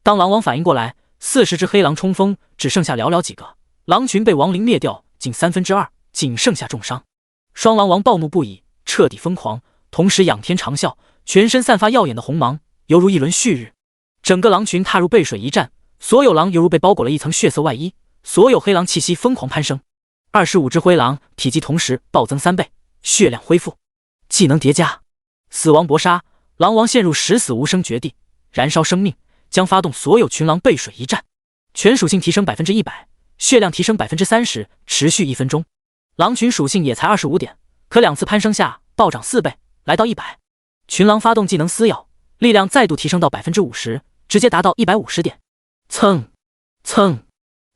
当狼王反应过来，40只黑狼冲锋，只剩下寥寥几个，狼群被亡灵灭掉近2/3，仅剩下重伤。双狼王暴怒不已，彻底疯狂，同时仰天长啸，全身散发耀眼的红芒，犹如一轮旭日。整个狼群踏入背水一战，所有狼犹如被包裹了一层血色外衣，所有黑狼气息疯狂攀升。25只灰狼体积同时暴增3倍，血量恢复，技能叠加，死亡搏杀，狼王陷入十死无生绝地，燃烧生命，将发动所有群狼背水一战。全属性提升100%，血量提升30%，持续1分钟。狼群属性也才25点，可2次攀升下暴涨4倍，来到100。群狼发动技能撕咬，力量再度提升到50%，直接达到150点。蹭蹭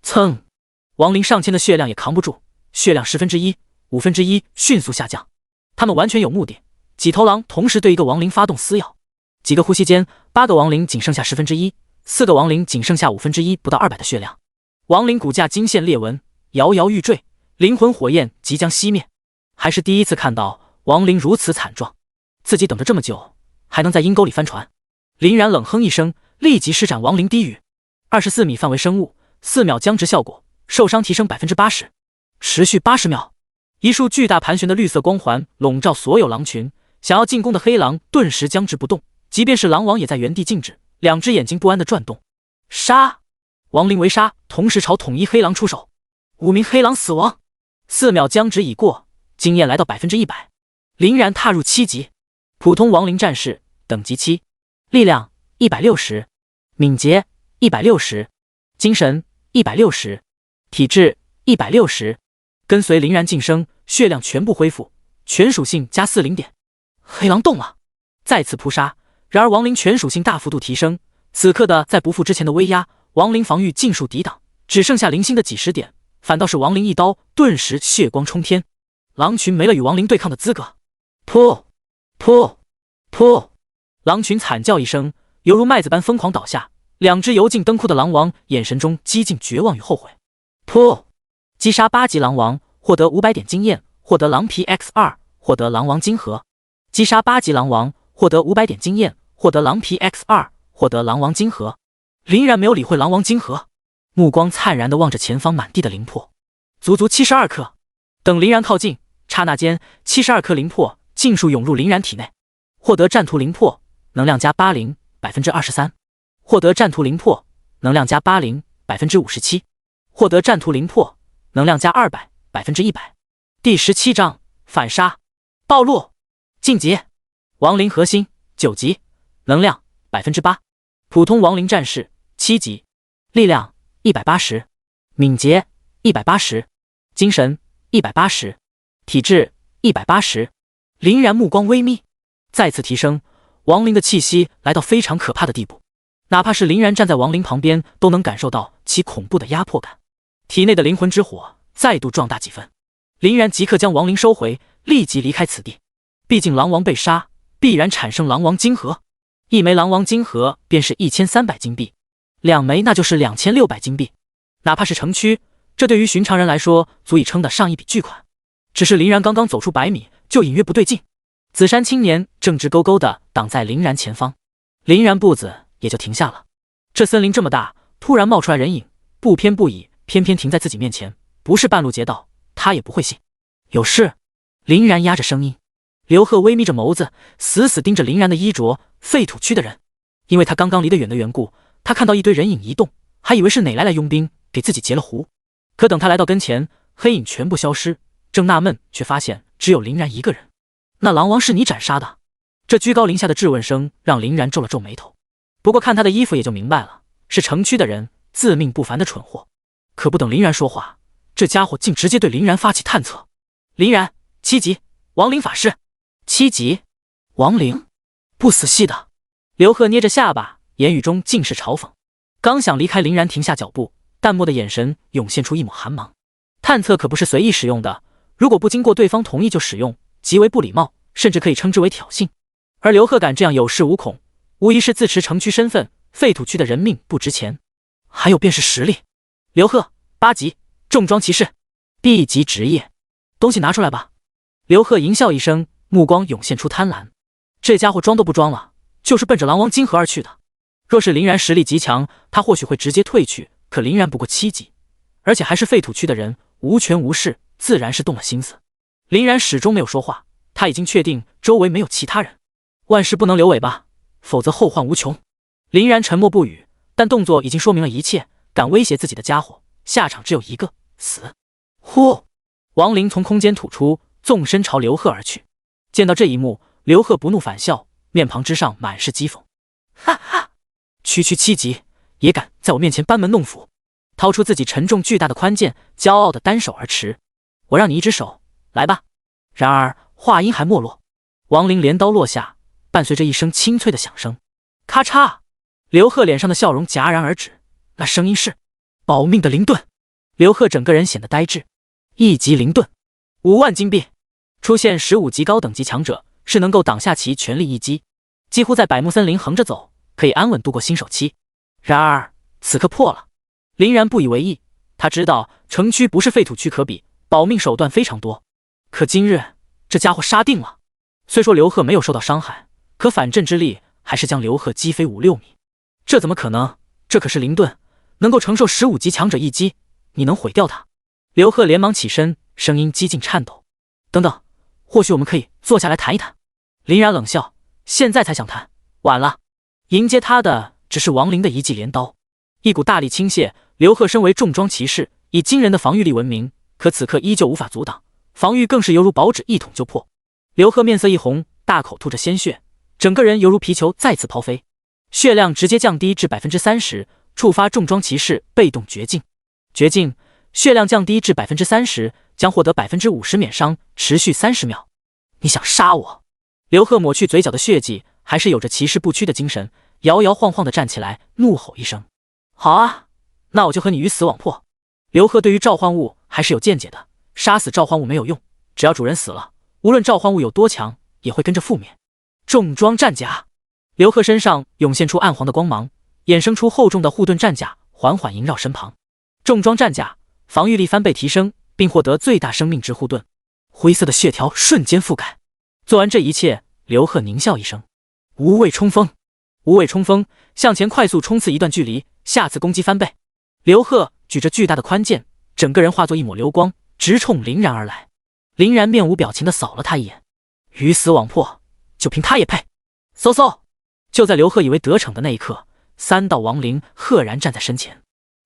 蹭，亡灵上千的血量也扛不住，血量1/10、1/5迅速下降。他们完全有目的，几头狼同时对一个亡灵发动撕咬，几个呼吸间，8个亡灵仅剩下1/10，4个亡灵仅剩下1/5，不到200的血量。亡灵骨架惊现裂纹，摇摇欲坠，灵魂火焰即将熄灭。还是第一次看到亡灵如此惨状，自己等着这么久，还能在阴沟里翻船。林然冷哼一声，立即施展亡灵低语，24米范围生物，4秒僵直效果，受伤提升80%，持续80秒。一束巨大盘旋的绿色光环笼罩所有狼群，想要进攻的黑狼顿时僵直不动，即便是狼王也在原地静止，两只眼睛不安地转动。杀！亡灵围杀，同时朝统一黑狼出手，5名黑狼死亡，4秒僵直已过，经验来到100%。林然踏入7级，普通亡灵战士，等级7，力量160，敏捷160，精神160，体质160。跟随林然晋升，血量全部恢复，全属性加40点。黑狼动了，再次扑杀，然而亡灵全属性大幅度提升，此刻的在不负之前的威压，亡灵防御尽数抵挡，只剩下零星的几十点，反倒是亡灵一刀顿时血光冲天，狼群没了与亡灵对抗的资格。噗噗噗，狼群惨叫一声，犹如麦子般疯狂倒下。两只油尽灯枯的狼王眼神中几近绝望与后悔。噗！击杀8级狼王，获得500点经验，获得狼皮 X2，获得狼王金盒。击杀8级狼王，获得500点经验，获得狼皮 X2，获得狼王金盒。林然没有理会狼王金盒，目光灿然地望着前方满地的灵魄。足足72颗。等林然靠近，刹那间72颗灵魄尽数涌入林然体内。获得战图灵魄，能量加80%， 23%。获得战图灵魄，能量加80%， 57%。获得战图灵魄，能量加200%， 100%。第17章反杀暴露晋级。亡灵核心9级，能量 8%。普通亡灵战士7级，力量180，敏捷180，精神180，体质180。林然目光微眯，再次提升，亡灵的气息来到非常可怕的地步，哪怕是林然站在亡灵旁边都能感受到其恐怖的压迫感。体内的灵魂之火再度壮大几分，林然即刻将亡灵收回，立即离开此地。毕竟狼王被杀，必然产生狼王金盒，一枚狼王金盒便是1300金币，2枚那就是2600金币。哪怕是城区，这对于寻常人来说足以称得上一笔巨款。只是林然刚刚走出100米，就隐约不对劲。紫衫青年正直勾勾地挡在林然前方，林然步子也就停下了。这森林这么大，突然冒出来人影，不偏不倚，偏偏停在自己面前，不是半路劫道，他也不会信。有事？林然压着声音。刘贺微眯着眸子，死死盯着林然的衣着。废土区的人，因为他刚刚离得远的缘故，他看到一堆人影移动，还以为是哪来佣兵给自己截了胡。可等他来到跟前，黑影全部消失，正纳闷，却发现只有林然一个人。那狼王是你斩杀的？这居高临下的质问声让林然皱了皱眉头。不过看他的衣服也就明白了，是城区的人，自命不凡的蠢货。可不等林然说话，这家伙竟直接对林然发起探测。林然7级亡灵法师。7级亡灵，不死系的。刘贺捏着下巴，言语中尽是嘲讽。刚想离开，林然停下脚步，淡漠的眼神涌现出一抹寒芒。探测可不是随意使用的，如果不经过对方同意就使用，极为不礼貌，甚至可以称之为挑衅。而刘贺敢这样有恃无恐，无疑是自持城区身份，废土区的人命不值钱。还有便是实力。刘贺8级重装骑士，B级职业，东西拿出来吧。刘贺淫笑一声，目光涌现出贪婪。这家伙装都不装了，就是奔着狼王金盒而去的。若是林然实力极强，他或许会直接退去，可林然不过7级，而且还是废土区的人，无权无势，自然是动了心思。林然始终没有说话，他已经确定周围没有其他人。万事不能留尾巴，否则后患无穷。林然沉默不语，但动作已经说明了一切，敢威胁自己的家伙，下场只有一个，死。呼！亡灵从空间吐出，纵身朝刘贺而去。见到这一幕，刘贺不怒反笑，面庞之上满是讥讽。哈哈，区区7级也敢在我面前班门弄斧！掏出自己沉重巨大的宽剑，骄傲的单手而持。我让你一只手，来吧。然而话音还没落，亡灵镰刀落下，伴随着一声清脆的响声。咔嚓！刘贺脸上的笑容戛然而止，那声音是保命的灵盾。刘贺整个人显得呆滞。1级灵盾，5万金币。出现15级高等级强者，是能够挡下其全力一击，几乎在百木森林横着走，可以安稳度过新手期。然而此刻破了，林然不以为意，他知道城区不是废土区可比，保命手段非常多。可今日这家伙杀定了。虽说刘贺没有受到伤害，可反震之力还是将刘贺击飞5-6米。这怎么可能？这可是灵盾，能够承受15级强者一击，你能毁掉它？刘贺连忙起身，声音几近颤抖。等等，或许我们可以坐下来谈一谈。林然冷笑，现在才想谈，晚了。迎接他的只是亡灵的一记镰刀，一股大力倾泻。刘贺身为重装骑士，以惊人的防御力闻名，可此刻依旧无法阻挡，防御更是犹如薄纸一捅就破。刘贺面色一红，大口吐着鲜血，整个人犹如皮球再次抛飞，血量直接降低至 30%， 触发重装骑士被动绝境。绝境，血量降低至 30%， 将获得 50% 免伤，持续30秒。你想杀我？刘贺抹去嘴角的血迹，还是有着骑士不屈的精神，摇摇晃晃地站起来，怒吼一声：好啊，那我就和你鱼死网破。刘贺对于召唤物还是有见解的，杀死召唤物没有用，只要主人死了，无论召唤物有多强，也会跟着覆灭。重装战甲，刘贺身上涌现出暗黄的光芒，衍生出厚重的护盾战甲，缓缓萦绕身旁。重装战甲，防御力翻倍提升，并获得最大生命值护盾。灰色的血条瞬间覆盖。做完这一切，刘贺狞笑一声：“无畏冲锋！”无畏冲锋，向前快速冲刺一段距离，下次攻击翻倍。刘贺举着巨大的宽剑，整个人化作一抹流光，直冲林然而来。林然面无表情地扫了他一眼：“鱼死网破，就凭他也配？”嗖嗖！就在刘贺以为得逞的那一刻，3道亡灵赫然站在身前，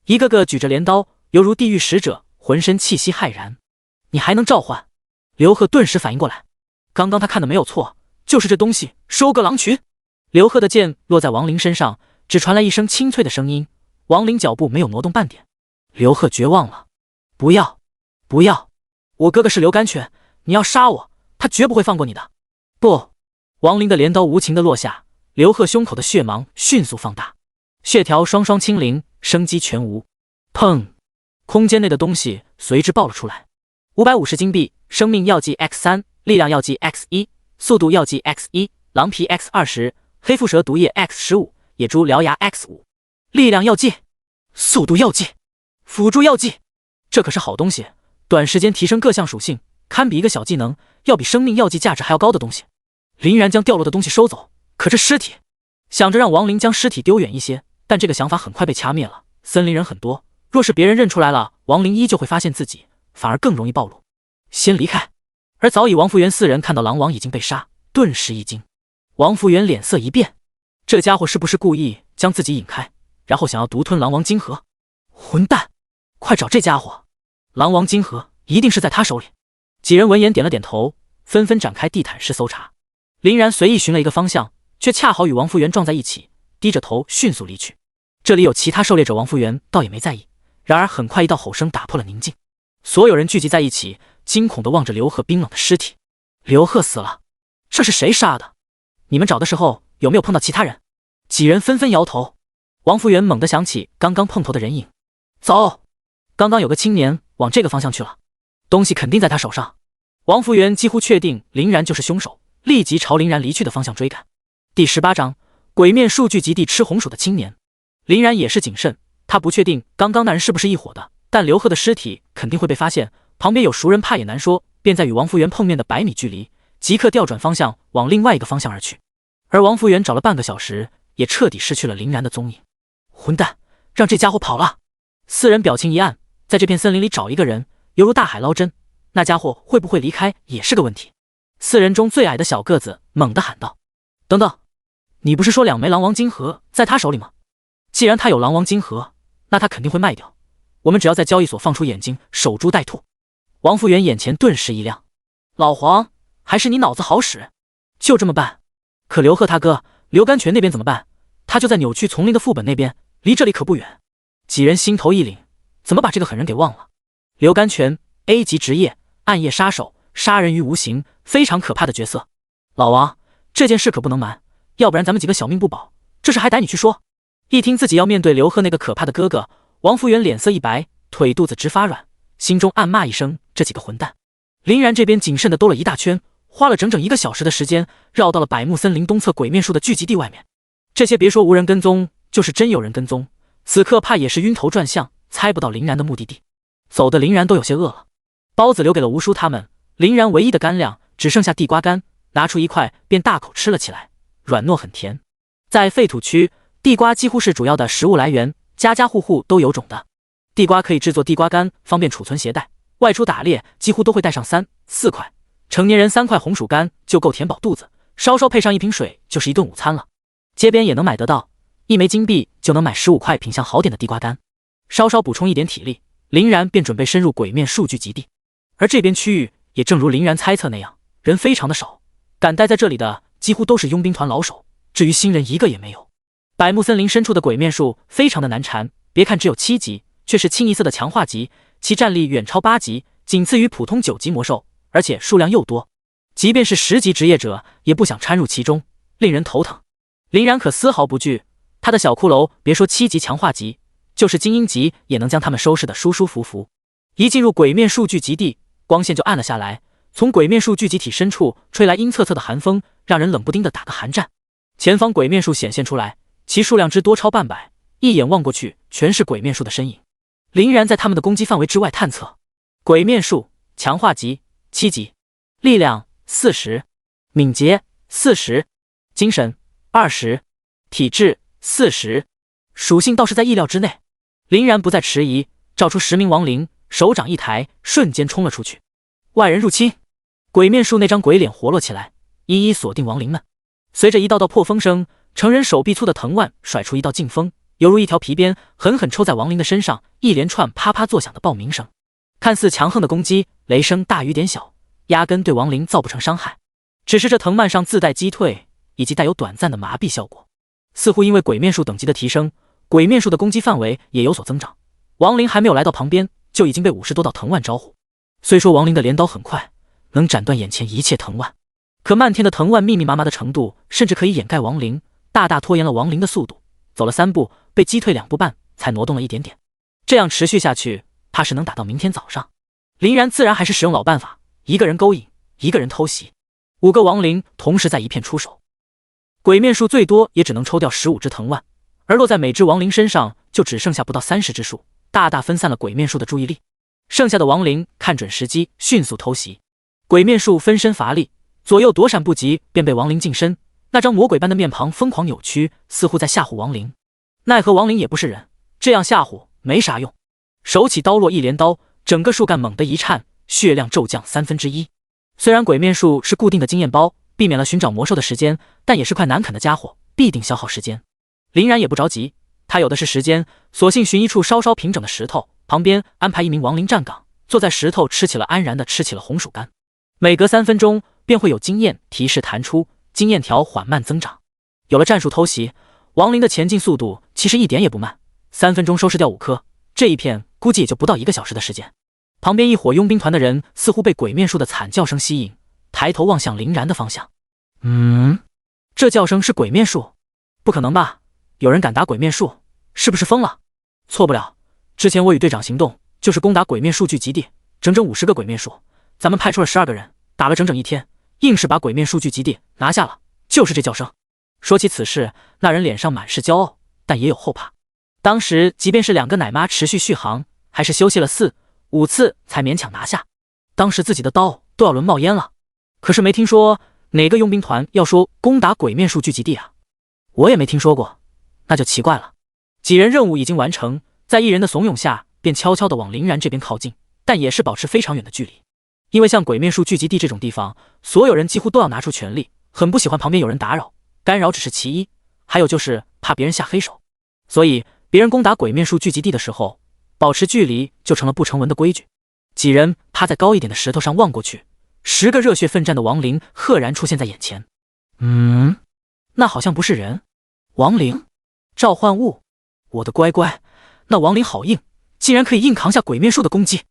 一个个举着镰刀，犹如地狱使者，浑身气息骇然。你还能召唤？刘贺顿时反应过来，刚刚他看的没有错，就是这东西收割狼群。刘贺的剑落在亡灵身上，只传来一声清脆的声音，亡灵脚步没有挪动半点。刘贺绝望了：“不要，不要！我哥哥是刘甘泉，你要杀我，他绝不会放过你的。”不！亡灵的镰刀无情地落下，刘贺胸口的血芒迅速放大，血条双双清零，生机全无。砰！空间内的东西随之爆了出来。550金币，生命药剂 X3， 力量药剂 X1， 速度药剂 X1， 狼皮 X20， 黑腹蛇毒液 X15， 野猪獠牙 X5。力量药剂，速度药剂，辅助药剂，这可是好东西，短时间提升各项属性，堪比一个小技能，要比生命药剂价值还要高的东西。林然将掉落的东西收走，可这尸体，想着让亡灵将尸体丢远一些，但这个想法很快被掐灭了。森林人很多，若是别人认出来了，亡灵依旧会发现自己，反而更容易暴露。先离开。而早已王福元4人看到狼王已经被杀，顿时一惊。王福元脸色一变，这家伙是不是故意将自己引开，然后想要独吞狼王金盒？混蛋，快找这家伙！狼王金盒一定是在他手里。几人闻言点了点头，纷纷展开地毯式搜查。林然随意寻了一个方向，却恰好与王福元撞在一起，低着头迅速离去。这里有其他狩猎者，王福元倒也没在意。然而很快一道吼声打破了宁静，所有人聚集在一起，惊恐地望着刘贺冰冷的尸体。刘贺死了，这是谁杀的？你们找的时候有没有碰到其他人？几人纷纷摇头。王福元猛地想起刚刚碰头的人影，走！刚刚有个青年往这个方向去了，东西肯定在他手上。王福元几乎确定林然就是凶手，立即朝林然离去的方向追赶。第18章，鬼面数据极地吃红薯的青年。林然也是谨慎，他不确定刚刚那人是不是一伙的，但刘贺的尸体肯定会被发现，旁边有熟人怕也难说，便在与王福元碰面的100米距离，即刻调转方向往另外一个方向而去。而王福元找了半个小时，也彻底失去了林然的踪影。混蛋，让这家伙跑了！4人表情一暗，在这片森林里找一个人，犹如大海捞针，那家伙会不会离开也是个问题。4人中最矮的小个子猛地喊道：“等等，你不是说2枚狼王金盒在他手里吗？既然他有狼王金盒，那他肯定会卖掉，我们只要在交易所放出眼睛，守株待兔。”王福元眼前顿时一亮：“老黄，还是你脑子好使，就这么办。可刘贺他哥刘甘泉那边怎么办？他就在扭曲丛林的副本那边，离这里可不远。”几人心头一凛，怎么把这个狠人给忘了？刘甘泉 A 级职业，暗夜杀手，杀人于无形，非常可怕的角色。老王，这件事可不能瞒，要不然咱们几个小命不保，这事还得你去说。一听自己要面对刘贺那个可怕的哥哥，王福元脸色一白，腿肚子直发软，心中暗骂一声：这几个混蛋。林然这边谨慎地兜了一大圈，花了整整1个小时的时间，绕到了百木森林东侧鬼面树的聚集地外面。这些别说无人跟踪，就是真有人跟踪，此刻怕也是晕头转向，猜不到林然的目的地。走的林然都有些饿了，包子留给了吴叔他们，林然唯一的干粮只剩下地瓜干，拿出一块便大口吃了起来，软糯很甜。在废土区，地瓜几乎是主要的食物来源，家家户户都有种的。地瓜可以制作地瓜干，方便储存携带，外出打猎几乎都会带上3、4块，成年人3块红薯干就够填饱肚子，稍稍配上1瓶水就是一顿午餐了。街边也能买得到，1枚金币就能买15块品相好点的地瓜干，稍稍补充一点体力，林然便准备深入鬼面数据集地。而这边区域也正如林然猜测那样，人非常的少，敢待在这里的几乎都是佣兵团老手，至于新人一个也没有。百木森林深处的鬼面树非常的难缠，别看只有7级，却是清一色的强化级，其战力远超8级，仅次于普通9级魔兽，而且数量又多，即便是10级职业者也不想掺入其中，令人头疼。林然可丝毫不惧，他的小骷髅别说7级强化级，就是精英级也能将他们收拾得舒舒服服。一进入鬼面数据集地，光线就暗了下来，从鬼面数聚集体深处吹来阴恻恻的寒风，让人冷不丁的打个寒战。前方鬼面术显现出来，其数量之多超半百，一眼望过去全是鬼面术的身影。林然在他们的攻击范围之外探测。鬼面术强化级7级，力量40，敏捷40，精神20，体质40，属性倒是在意料之内。林然不再迟疑，召出10名亡灵，手掌一抬，瞬间冲了出去。外人入侵！鬼面术那张鬼脸活络起来，一一锁定亡灵们。随着一道道破风声，成人手臂粗的藤蔓甩出一道劲风，犹如一条皮鞭，狠狠抽在亡灵的身上，一连串啪啪作响的爆鸣声。看似强横的攻击，雷声大雨点小，压根对亡灵造不成伤害。只是这藤蔓上自带击退，以及带有短暂的麻痹效果。似乎因为鬼面术等级的提升，鬼面术的攻击范围也有所增长。亡灵还没有来到旁边，就已经被50多道藤蔓招呼。虽说亡灵的镰刀很快，能斩断眼前一切藤蔓，可漫天的藤蔓密密麻麻的程度，甚至可以掩盖亡灵，大大拖延了亡灵的速度。走了3步，被击退2步半，才挪动了一点点。这样持续下去，怕是能打到明天早上。林然自然还是使用老办法，一个人勾引，一个人偷袭，5个亡灵同时在一片出手。鬼面术最多也只能抽掉15只藤蔓，而落在每只亡灵身上就只剩下不到30只数，大大分散了鬼面术的注意力。剩下的亡灵看准时机，迅速偷袭。鬼面术分身乏力，左右躲闪不及，便被亡灵近身。那张魔鬼般的面庞疯狂扭曲，似乎在吓唬亡灵。奈何亡灵也不是人，这样吓唬没啥用。手起刀落一连刀，整个树干猛地一颤，血量骤降1/3。虽然鬼面术是固定的经验包，避免了寻找魔兽的时间，但也是块难啃的家伙，必定消耗时间。林然也不着急，他有的是时间，索性寻一处稍稍平整的石头，旁边安排1名亡灵站岗，坐在石头吃起了安然的吃起了红薯干。每隔3分钟便会有经验提示弹出，经验条缓慢增长。有了战术偷袭，亡灵的前进速度其实一点也不慢，3分钟收拾掉5颗，这一片估计也就不到1个小时的时间。旁边一伙佣兵团的人似乎被鬼面术的惨叫声吸引，抬头望向林然的方向。这叫声是鬼面术？不可能吧？有人敢打鬼面术？是不是疯了？错不了，之前我与队长行动就是攻打鬼面术聚集地，整整50个鬼面术，咱们派出了12个人，打了整整1天，硬是把鬼面术聚集地拿下了，就是这叫声。说起此事，那人脸上满是骄傲，但也有后怕。当时即便是2个奶妈持续续航，还是休息了4、5次才勉强拿下，当时自己的刀都要轮冒烟了。可是没听说哪个佣兵团要说攻打鬼面术聚集地啊，我也没听说过，那就奇怪了。几人任务已经完成，在一人的怂恿下，便悄悄地往林然这边靠近，但也是保持非常远的距离。因为像鬼面术聚集地这种地方，所有人几乎都要拿出全力，很不喜欢旁边有人打扰，干扰只是其一，还有就是怕别人下黑手。所以别人攻打鬼面术聚集地的时候，保持距离就成了不成文的规矩。几人趴在高一点的石头上望过去，10个热血奋战的亡灵赫然出现在眼前。那好像不是人，亡灵，召唤物。我的乖乖，那亡灵好硬，竟然可以硬扛下鬼面术的攻击。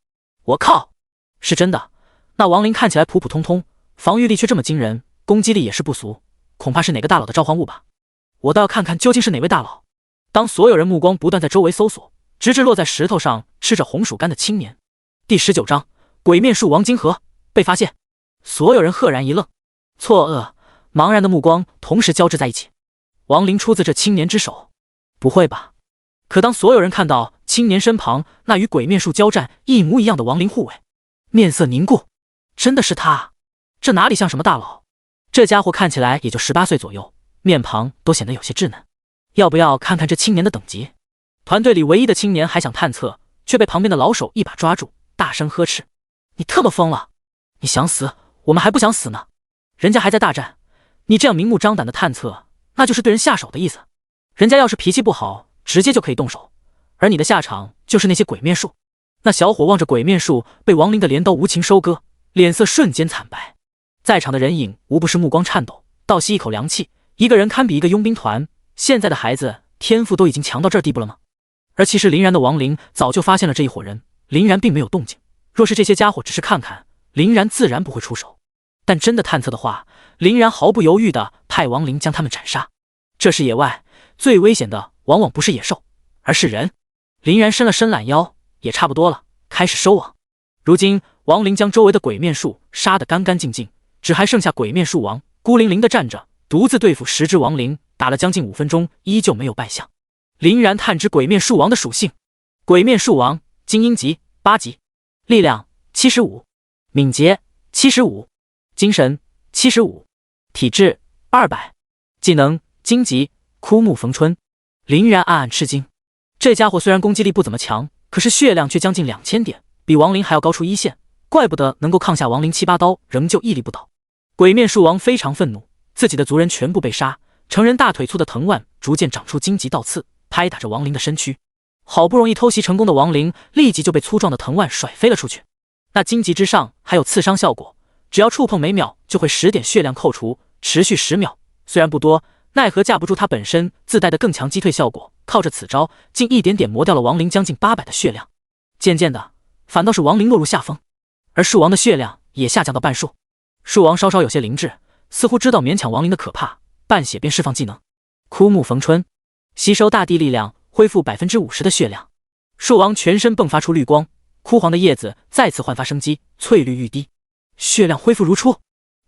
我靠，是真的。那亡灵看起来普普通通，防御力却这么惊人，攻击力也是不俗，恐怕是哪个大佬的召唤物吧。我倒要看看究竟是哪位大佬。当所有人目光不断在周围搜索，直至落在石头上吃着红薯干的青年。第19章鬼面术王金河被发现。所有人赫然一愣，错愕、茫然的目光同时交织在一起。亡灵出自这青年之手？不会吧？可当所有人看到青年身旁那与鬼面术交战一模一样的亡灵护卫，面色凝固。真的是他？这哪里像什么大佬？这家伙看起来也就18岁左右，面庞都显得有些稚嫩。要不要看看这青年的等级？团队里唯一的青年还想探测，却被旁边的老手一把抓住，大声呵斥：你特么疯了？你想死，我们还不想死呢。人家还在大战，你这样明目张胆的探测，那就是对人下手的意思。人家要是脾气不好，直接就可以动手，而你的下场就是那些鬼面术。那小伙望着鬼面术被亡灵的镰刀无情收割，脸色瞬间惨白。在场的人影无不是目光颤抖，倒吸一口凉气。一个人堪比一个佣兵团，现在的孩子天赋都已经强到这地步了吗？而其实林然的亡灵早就发现了这一伙人，林然并没有动静。若是这些家伙只是看看，林然自然不会出手。但真的探测的话，林然毫不犹豫地派亡灵将他们斩杀。这是野外最危险的，往往不是野兽，而是人。林然伸了伸懒腰，也差不多了，开始收网。如今亡灵将周围的鬼面术杀得干干净净，只还剩下鬼面术王孤零零地站着，独自对付10只亡灵，打了将近5分钟，依旧没有败相。林然探知鬼面树王的属性：鬼面树王，精英级8级，力量75，敏捷75，精神75，体质200，技能荆棘枯木逢春。林然暗暗吃惊，这家伙虽然攻击力不怎么强，可是血量却将近2000点，比亡灵还要高出1线，怪不得能够抗下亡灵7、8刀，仍旧屹立不倒。鬼面树王非常愤怒，自己的族人全部被杀，成人大腿粗的藤蔓逐渐长出荆棘倒刺，拍打着亡灵的身躯。好不容易偷袭成功的亡灵，立即就被粗壮的藤蔓甩飞了出去。那荆棘之上还有刺伤效果，只要触碰每秒就会10点血量扣除，持续10秒。虽然不多，奈何架不住他本身自带的更强击退效果，靠着此招，竟一点点磨掉了亡灵将近800的血量。渐渐的，反倒是亡灵落入下风，而树王的血量也下降到半数。树王稍稍有些灵智，似乎知道勉强亡灵的可怕，半血便释放技能枯木逢春，吸收大地力量，恢复50%的血量。树王全身迸发出绿光，枯黄的叶子再次焕发生机，翠绿欲滴，血量恢复如初。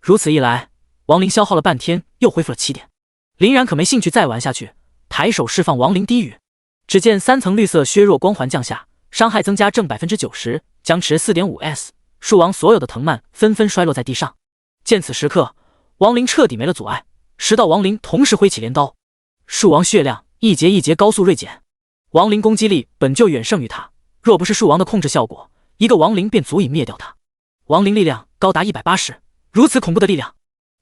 如此一来，亡灵消耗了半天，又恢复了7点。林然可没兴趣再玩下去，抬手释放亡灵低语。只见3层绿色削弱光环降下，伤害增加正90%，僵持 4.5S。树王所有的藤蔓纷纷摔落在地上。见此时刻，亡灵彻底没了阻碍，10道亡灵同时挥起镰刀。树王血量一节一节高速锐减，亡灵攻击力本就远胜于他，若不是树王的控制效果，一个亡灵便足以灭掉他。亡灵力量高达180，如此恐怖的力量，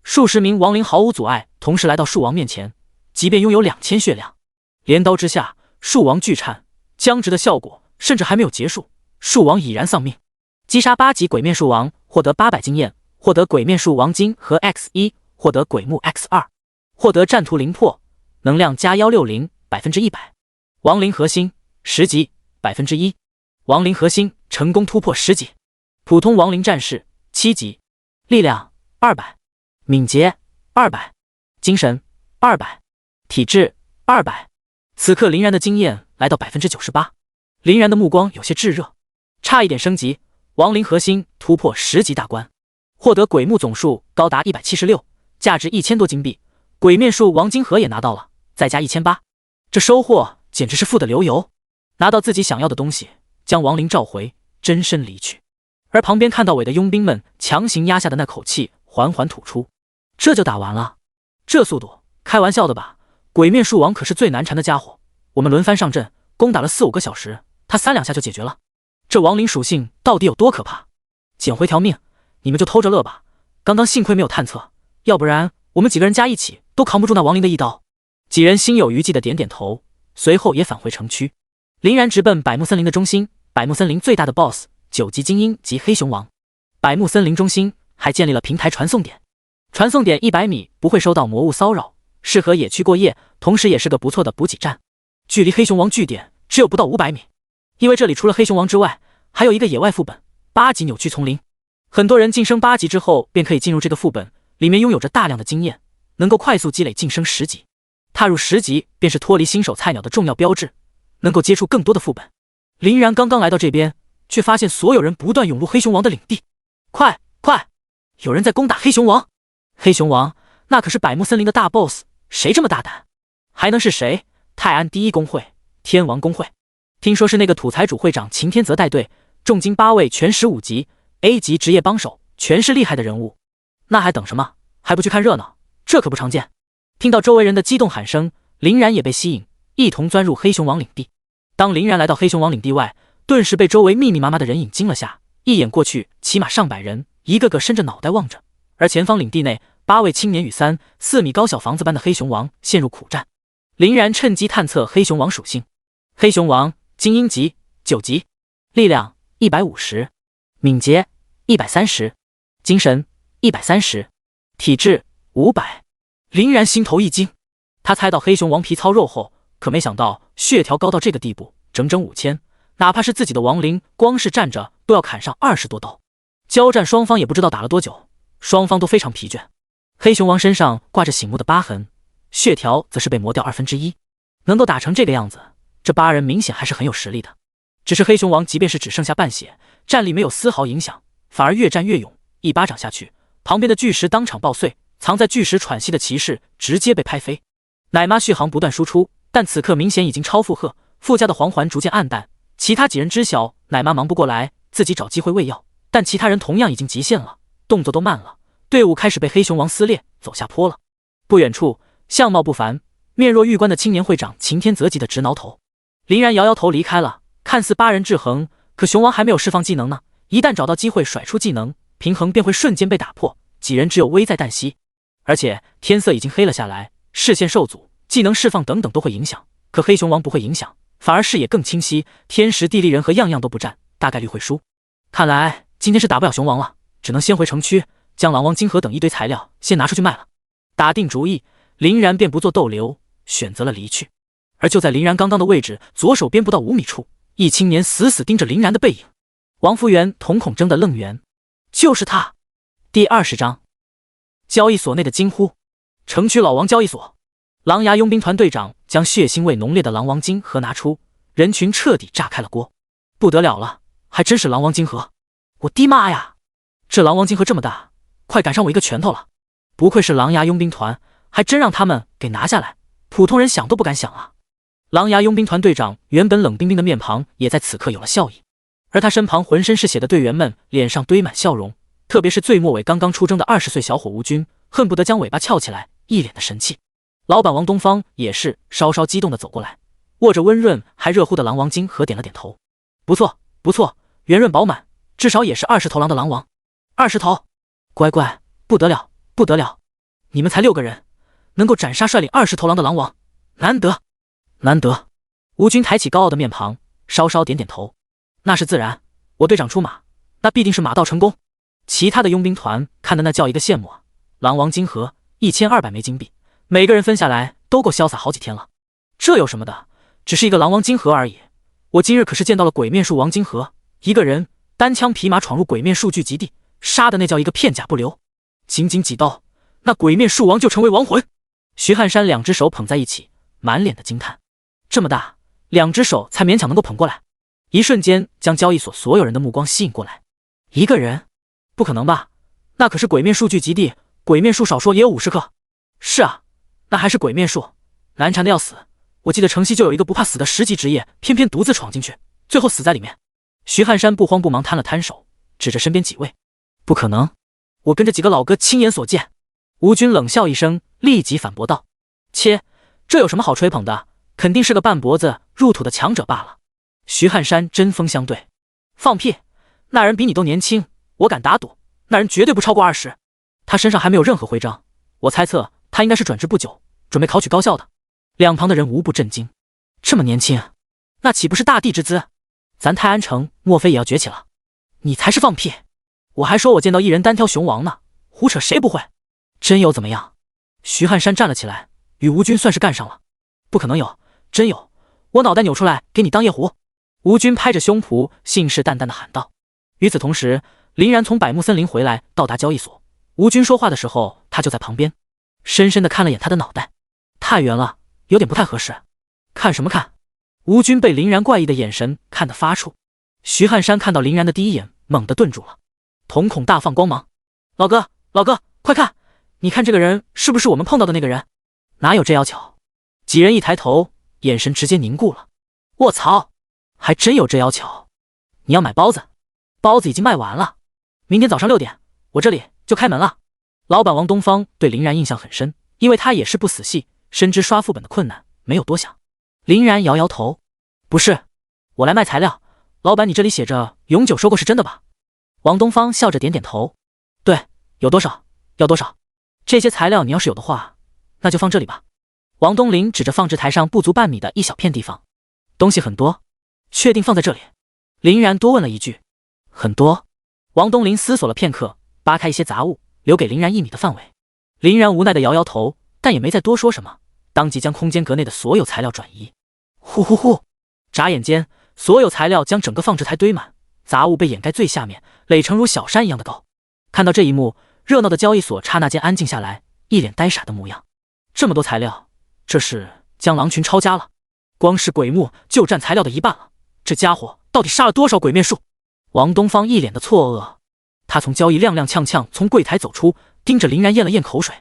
数十名亡灵毫无阻碍同时来到树王面前，即便拥有2000血量，镰刀之下，树王巨颤，僵直的效果甚至还没有结束，树王已然丧命。击杀8级鬼面树王，获得800经验，获得鬼面树王金和 X1， 获得鬼木 X2， 获得战图灵魄，能量加160 100%。亡灵核心10级 1%， 亡灵核心成功突破10级。普通亡灵战士7级，力量200，敏捷200，精神200，体质200。此刻林然的经验来到 98%， 林然的目光有些炙热，差一点升级，亡灵核心突破10级大关，获得鬼木总数高达176，价值1000多金币，鬼面树王金盒也拿到了，再加1800，这收获简直是富得流油。拿到自己想要的东西，将亡灵召回，真身离去。而旁边看到尾的佣兵们强行压下的那口气缓缓吐出，这就打完了？这速度，开玩笑的吧？鬼面树王可是最难缠的家伙，我们轮番上阵，攻打了4、5个小时，他3、2下就解决了。这亡灵属性到底有多可怕？捡回条命，你们就偷着乐吧。刚刚幸亏没有探测，要不然我们几个人加一起都扛不住那亡灵的一刀。几人心有余悸的点点头，随后也返回城区。林然直奔百木森林的中心，百木森林最大的 BOSS 9级精英及黑熊王。百木森林中心还建立了平台传送点，传送点100米不会收到魔物骚扰，适合野区过夜，同时也是个不错的补给站。距离黑熊王据点只有不到500米，因为这里除了黑熊王之外，还有一个野外副本8级扭曲丛林。很多人晋升8级之后便可以进入这个副本，里面拥有着大量的经验，能够快速积累晋升10级。踏入10级便是脱离新手菜鸟的重要标志，能够接触更多的副本。林然刚刚来到这边，却发现所有人不断涌入黑熊王的领地。快快，有人在攻打黑熊王！黑熊王那可是百木森林的大 BOSS， 谁这么大胆？还能是谁？泰安第一公会天王公会，听说是那个土财主会长秦天泽带队，重金8位全15级 A 级职业帮手，全是厉害的人物。那还等什么？还不去看热闹？这可不常见。听到周围人的激动喊声，林然也被吸引，一同钻入黑熊王领地。当林然来到黑熊王领地外，顿时被周围密密麻麻的人影惊了下，一眼过去起码上百人，一个个伸着脑袋望着。而前方领地内8位青年与3、4米高小房子般的黑熊王陷入苦战。林然趁机探测黑熊王属性：黑熊王精英级9级，力量150，敏捷130，精神130，体质500。林然心头一惊，他猜到黑熊王皮糙肉厚，可没想到血条高到这个地步，整整5000，哪怕是自己的亡灵，光是站着都要砍上20多刀。交战双方也不知道打了多久，双方都非常疲倦。黑熊王身上挂着醒目的疤痕，血条则是被磨掉1/2，能够打成这个样子，这8人明显还是很有实力的。只是黑熊王即便是只剩下半血，战力没有丝毫影响，反而越战越勇，一巴掌下去，旁边的巨石当场爆碎，藏在巨石喘息的骑士直接被拍飞。奶妈续航不断输出，但此刻明显已经超负荷，附加的黄环逐渐暗淡。其他几人知晓奶妈忙不过来，自己找机会喂药，但其他人同样已经极限了，动作都慢了。队伍开始被黑熊王撕裂，走下坡了。不远处，相貌不凡、面若玉冠的青年会长擎天泽急得直挠头。林然摇摇头离开了，看似8人制衡，可熊王还没有释放技能呢，一旦找到机会甩出技能，平衡便会瞬间被打破，几人只有危在旦夕。而且天色已经黑了下来，视线受阻，技能释放等等都会影响，可黑熊王不会影响，反而视野更清晰，天时地利人和样样都不占，大概率会输。看来今天是打不了熊王了，只能先回城区，将狼王金盒等一堆材料先拿出去卖了。打定主意，林然便不做逗留，选择了离去。而就在林然刚刚的位置，左手边不到5米处，一青年死死盯着林然的背影。王福元瞳孔睁得愣圆，就是他。第20章，交易所内的惊呼。城区老王交易所，狼牙佣兵团队长将血腥味浓烈的狼王金盒拿出，人群彻底炸开了锅。不得了了，还真是狼王金盒！我的妈呀，这狼王金盒这么大，快赶上我一个拳头了！不愧是狼牙佣兵团，还真让他们给拿下来，普通人想都不敢想啊！狼牙佣兵团队长原本冷冰冰的面庞也在此刻有了笑意，而他身旁浑身是血的队员们脸上堆满笑容，特别是最末尾刚刚出征的20岁小伙吴军，恨不得将尾巴翘起来，一脸的神气。老板王东方也是稍稍激动地走过来，握着温润还热乎的狼王金盒点了点头。不错不错，圆润饱满，至少也是20头狼的狼王。20头，乖乖，不得了不得了！你们才6个人，能够斩杀率领20头狼的狼王，难得难得！吴军抬起高傲的面庞，稍稍点点头。那是自然，我队长出马，那必定是马到成功。其他的佣兵团看的那叫一个羡慕啊！狼王金盒1200枚金币，每个人分下来都够潇洒好几天了。这有什么的，只是一个狼王金盒而已。我今日可是见到了鬼面术王金盒，一个人单枪匹马闯入鬼面术聚集地，杀的那叫一个片甲不留，仅仅几刀，那鬼面术王就成为亡魂。徐汉山2只手捧在一起，满脸的惊叹。这么大，2只手才勉强能够捧过来，一瞬间将交易所所有人的目光吸引过来。一个人？不可能吧？那可是鬼面术聚集地，鬼面术少说也有50克。是啊，那还是鬼面术，难缠的要死。我记得城西就有一个不怕死的10级职业，偏偏独自闯进去，最后死在里面。徐汉山不慌不忙摊了摊手，指着身边几位：不可能，我跟着几个老哥亲眼所见。吴军冷笑一声，立即反驳道：切，这有什么好吹捧的，肯定是个半脖子入土的强者罢了。徐汉山针锋相对：放屁，那人比你都年轻，我敢打赌，那人绝对不超过20。他身上还没有任何徽章，我猜测他应该是转职不久，准备考取高校的。两旁的人无不震惊，这么年轻，那岂不是大帝之资？咱泰安城莫非也要崛起了？你才是放屁！我还说我见到一人单挑熊王呢，胡扯谁不会？真有怎么样？徐汉山站了起来，与吴军算是干上了。不可能有，真有，我脑袋扭出来给你当夜壶！吴军拍着胸脯，信誓旦旦地喊道。与此同时，林然从百木森林回来，到达交易所。吴军说话的时候，他就在旁边，深深地看了眼他的脑袋，太圆了，有点不太合适。看什么看？吴军被林然怪异的眼神看得发怵。徐汉山看到林然的第一眼，猛地顿住了，瞳孔大放光芒。老哥，老哥，快看，你看这个人是不是我们碰到的那个人？哪有这妖巧？几人一抬头，眼神直接凝固了。卧槽，还真有这妖巧！你要买包子？包子已经卖完了，明天早上6点，我这里就开门了。老板王东方对林然印象很深，因为他也是不死系，深知刷副本的困难，没有多想。林然摇摇头，不是，我来卖材料。老板，你这里写着永久收购是真的吧？王东方笑着点点头，对，有多少？要多少？这些材料你要是有的话，那就放这里吧。王东林指着放置台上不足半米的一小片地方，东西很多，确定放在这里？林然多问了一句。很多。王东林思索了片刻，扒开一些杂物，留给林然1米的范围。林然无奈地摇摇头，但也没再多说什么，当即将空间格内的所有材料转移。呼呼呼！眨眼间，所有材料将整个放置台堆满，杂物被掩盖最下面，垒成如小山一样的高。看到这一幕，热闹的交易所刹那间安静下来，一脸呆傻的模样。这么多材料，这是将狼群抄家了？光是鬼木就占材料的1半了，这家伙到底杀了多少鬼面术？王东方一脸的错愕，他从交易踉踉跄跄从柜台走出，盯着林然咽了咽口水。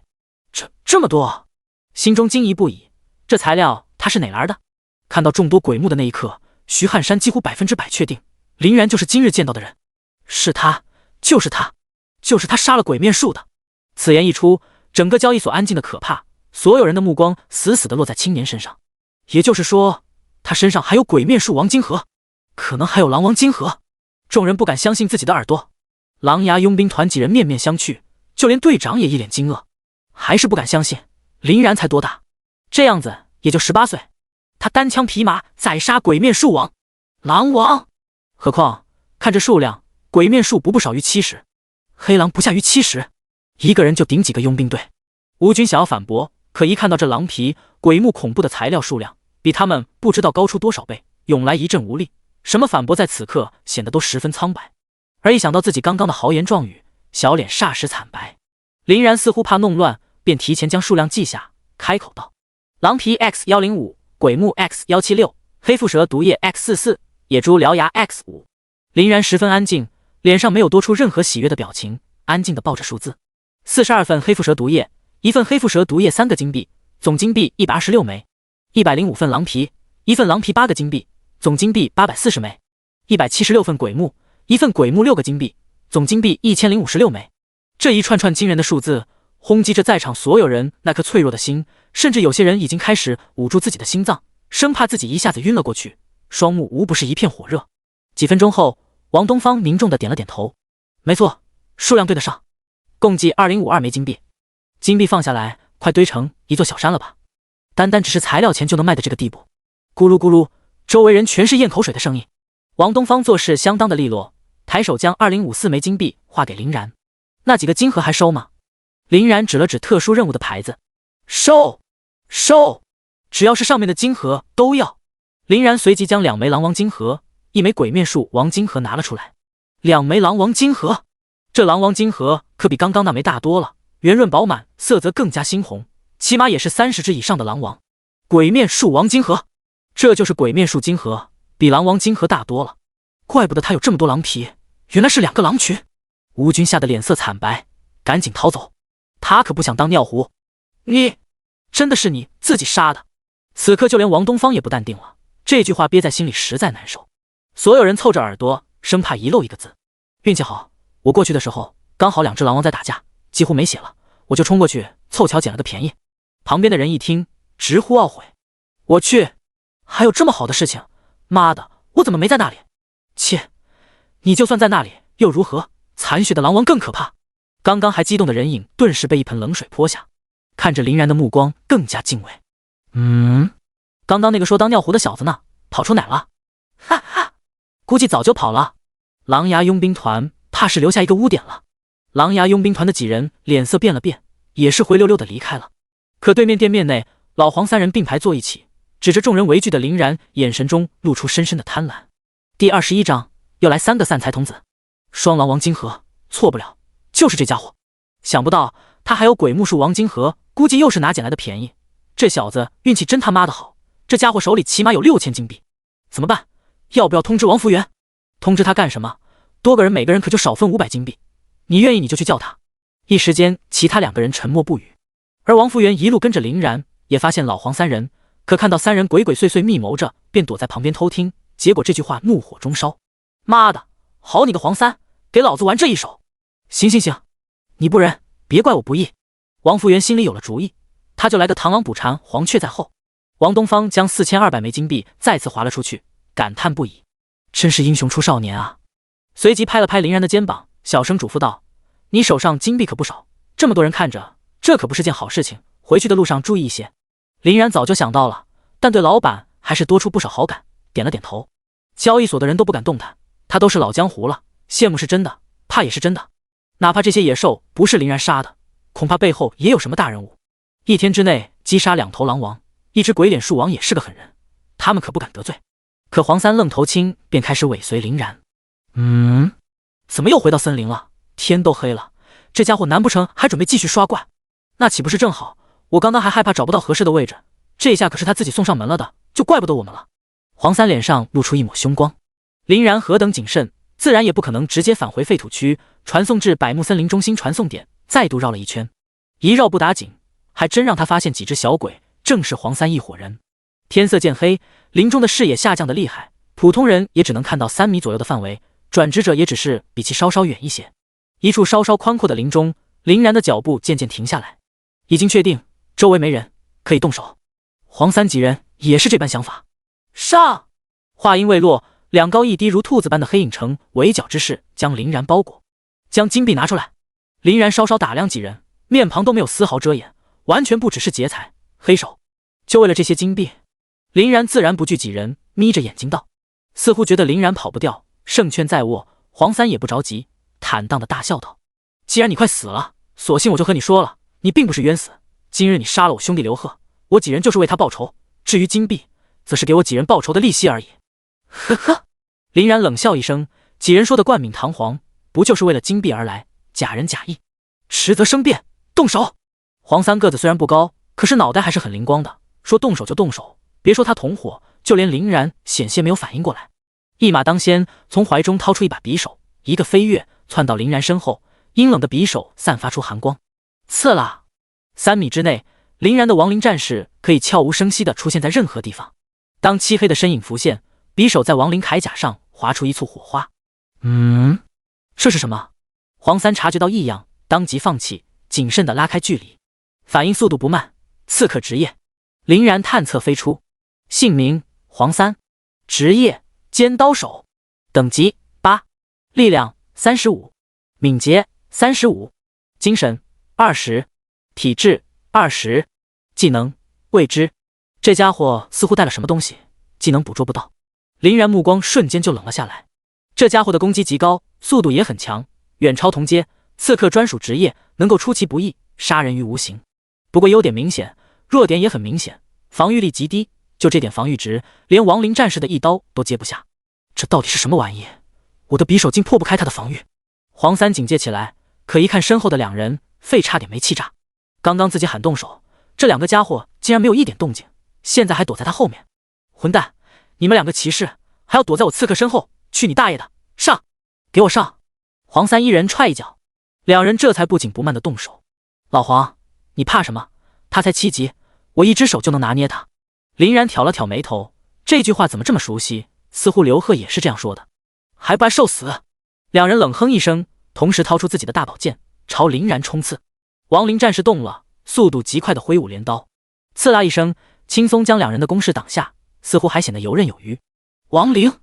这么多，心中惊疑不已。这材料他是哪来的？看到众多鬼木的那一刻，徐汉山几乎100%确定，林然就是今日见到的人，是他，就是他，就是他杀了鬼面术的。此言一出，整个交易所安静的可怕，所有人的目光死死地落在青年身上。也就是说，他身上还有鬼面术王金盒，可能还有狼王金盒。众人不敢相信自己的耳朵。狼牙佣兵团几人面面相觑，就连队长也一脸惊愕，还是不敢相信林然才多大，这样子也就18岁，他单枪匹马宰杀鬼面术王狼王。何况看这数量，鬼面术不少于70，黑狼不下于70，一个人就顶几个佣兵队。吴军想要反驳，可一看到这狼皮鬼木恐怖的材料数量，比他们不知道高出多少倍，涌来一阵无力，什么反驳在此刻显得都十分苍白。而一想到自己刚刚的豪言壮语，小脸霎时惨白。林然似乎怕弄乱，便提前将数量记下，开口道：狼皮 X105， 鬼木 X176， 黑腹蛇毒液 X44， 野猪獠牙 X5。 林然十分安静，脸上没有多出任何喜悦的表情，安静地报着数字。42份黑腹蛇毒液，1份黑腹蛇毒液3个金币，总金币126枚。105份狼皮，1份狼皮8个金币，总金币840枚。176份鬼木，1份鬼木6个金币，总金币1056枚。这一串串惊人的数字轰击着在场所有人那颗脆弱的心，甚至有些人已经开始捂住自己的心脏，生怕自己一下子晕了过去，双目无不是一片火热。几分钟后，王东方凝重地点了点头，没错，数量对得上，共计2052枚金币。金币放下来，快堆成一座小山了吧？单单只是材料钱就能卖的这个地步。咕噜咕噜，周围人全是咽口水的声音。王东方做事相当的利落，抬手将2054枚金币划给林然。那几个金盒还收吗？林然指了指特殊任务的牌子，收，收，只要是上面的金盒都要。林然随即将2枚狼王金盒、1枚鬼面术王金盒拿了出来。2枚狼王金盒，这狼王金盒可比刚刚那枚大多了，圆润饱满，色泽更加猩红，起码也是30只以上的狼王。鬼面术王金盒，这就是鬼面术金盒，比狼王金盒大多了，怪不得他有这么多狼皮，原来是2个狼群。吴军吓得脸色惨白，赶紧逃走。他可不想当尿壶。你，真的是你自己杀的？此刻就连王东方也不淡定了，这句话憋在心里实在难受。所有人凑着耳朵，生怕遗漏一个字。运气好，我过去的时候刚好2只狼王在打架，几乎没血了，我就冲过去凑巧捡了个便宜。旁边的人一听，直呼懊悔。我去，还有这么好的事情，妈的，我怎么没在那里？切，你就算在那里又如何？残血的狼王更可怕。刚刚还激动的人影顿时被一盆冷水泼下，看着林然的目光更加敬畏。刚刚那个说当尿壶的小子呢？跑出哪了？哈哈，估计早就跑了。狼牙佣兵团怕是留下一个污点了。狼牙佣兵团的几人脸色变了变，也是灰溜溜的离开了。可对面店面内，老黄3人并排坐一起，指着众人围聚的林然，眼神中露出深深的贪婪。第21章，又来3个散财童子。双狼王金盒，错不了，就是这家伙。想不到他还有鬼木术王金盒，估计又是哪捡来的便宜。这小子运气真他妈的好，这家伙手里起码有6000金币。怎么办？要不要通知王福元？通知他干什么？多个人每个人可就少分500金币。你愿意你就去叫他。一时间其他2个人沉默不语。而王福元一路跟着林然，也发现老黄3人，可看到3人鬼鬼祟祟密谋着，便躲在旁边偷听。结果这句话怒火中烧，妈的，好你个黄3，给老子玩这一手！行行行，你不仁，别怪我不义。王福元心里有了主意，他就来个螳螂捕蝉，黄雀在后。王东方将4200枚金币再次划了出去，感叹不已，真是英雄出少年啊。随即拍了拍林然的肩膀，小声嘱咐道：你手上金币可不少，这么多人看着，这可不是件好事情，回去的路上注意一些。林然早就想到了，但对老板还是多出不少好感，点了点头。交易所的人都不敢动弹，他都是老江湖了，羡慕是真的，怕也是真的。哪怕这些野兽不是林然杀的，恐怕背后也有什么大人物。1天之内击杀2头狼王，1只鬼脸树王也是个狠人，他们可不敢得罪。可黄3愣头青，便开始尾随林然。怎么又回到森林了？天都黑了，这家伙难不成还准备继续刷怪？那岂不是正好？我刚刚还害怕找不到合适的位置，这下可是他自己送上门了的，就怪不得我们了。黄3脸上露出一抹凶光。林然何等谨慎，自然也不可能直接返回废土区，传送至百木森林中心传送点，再度绕了一圈。一绕不打紧，还真让他发现几只小鬼，正是黄三一伙人。天色渐黑，林中的视野下降的厉害，普通人也只能看到3米左右的范围，转职者也只是比其稍稍远一些。一处稍稍宽阔的林中，林然的脚步渐渐停下来，已经确定周围没人，可以动手。黄三几人也是这般想法。上！话音未落，两高一低如兔子般的黑影呈围剿之势将林然包裹。将金币拿出来。林然稍稍打量几人，面庞都没有丝毫遮掩，完全不只是劫财黑手，就为了这些金币。林然自然不惧几人，眯着眼睛道，似乎觉得林然跑不掉，胜券在握。黄三也不着急，坦荡的大笑道，既然你快死了，索性我就和你说了，你并不是冤死，今日你杀了我兄弟刘贺，我几人就是为他报仇，至于金币，则是给我几人报仇的利息而已。呵呵，林然冷笑一声，几人说的冠冕堂皇，不就是为了金币而来，假仁假义，迟则生变，动手。黄三个子虽然不高，可是脑袋还是很灵光的，说动手就动手，别说他同伙，就连林然险些没有反应过来。一马当先，从怀中掏出一把匕首，一个飞跃窜到林然身后，阴冷的匕首散发出寒光，刺啦！3米之内，林然的亡灵战士可以悄无声息地出现在任何地方。当漆黑的身影浮现，匕首在亡灵铠甲上划出一簇火花。这是什么？黄三察觉到异样，当即放弃，谨慎地拉开距离，反应速度不慢。刺客职业，林然探测飞出，姓名黄三，职业尖刀手，等级8，力量35，敏捷35，精神20，体质20，技能未知。这家伙似乎带了什么东西，技能捕捉不到。林然目光瞬间就冷了下来。这家伙的攻击极高，速度也很强，远超同阶，刺客专属职业，能够出其不意，杀人于无形。不过优点明显，弱点也很明显，防御力极低，就这点防御值，连亡灵战士的一刀都接不下。这到底是什么玩意？我的匕首竟破不开他的防御。黄三警戒起来，可一看身后的两人，肺差点没气炸。刚刚自己喊动手，这两个家伙竟然没有一点动静，现在还躲在他后面。混蛋，你们两个骑士还要躲在我刺客身后，去你大爷的！上，给我上！黄三一人踹一脚，两人这才不紧不慢的动手。老黄，你怕什么？他才7级，我一只手就能拿捏他。林然挑了挑眉头，这句话怎么这么熟悉？似乎刘贺也是这样说的。还不爱受死？两人冷哼一声，同时掏出自己的大宝剑，朝林然冲刺。亡灵战士动了，速度极快的挥舞镰刀，刺啦一声，轻松将两人的攻势挡下，似乎还显得游刃有余。亡灵，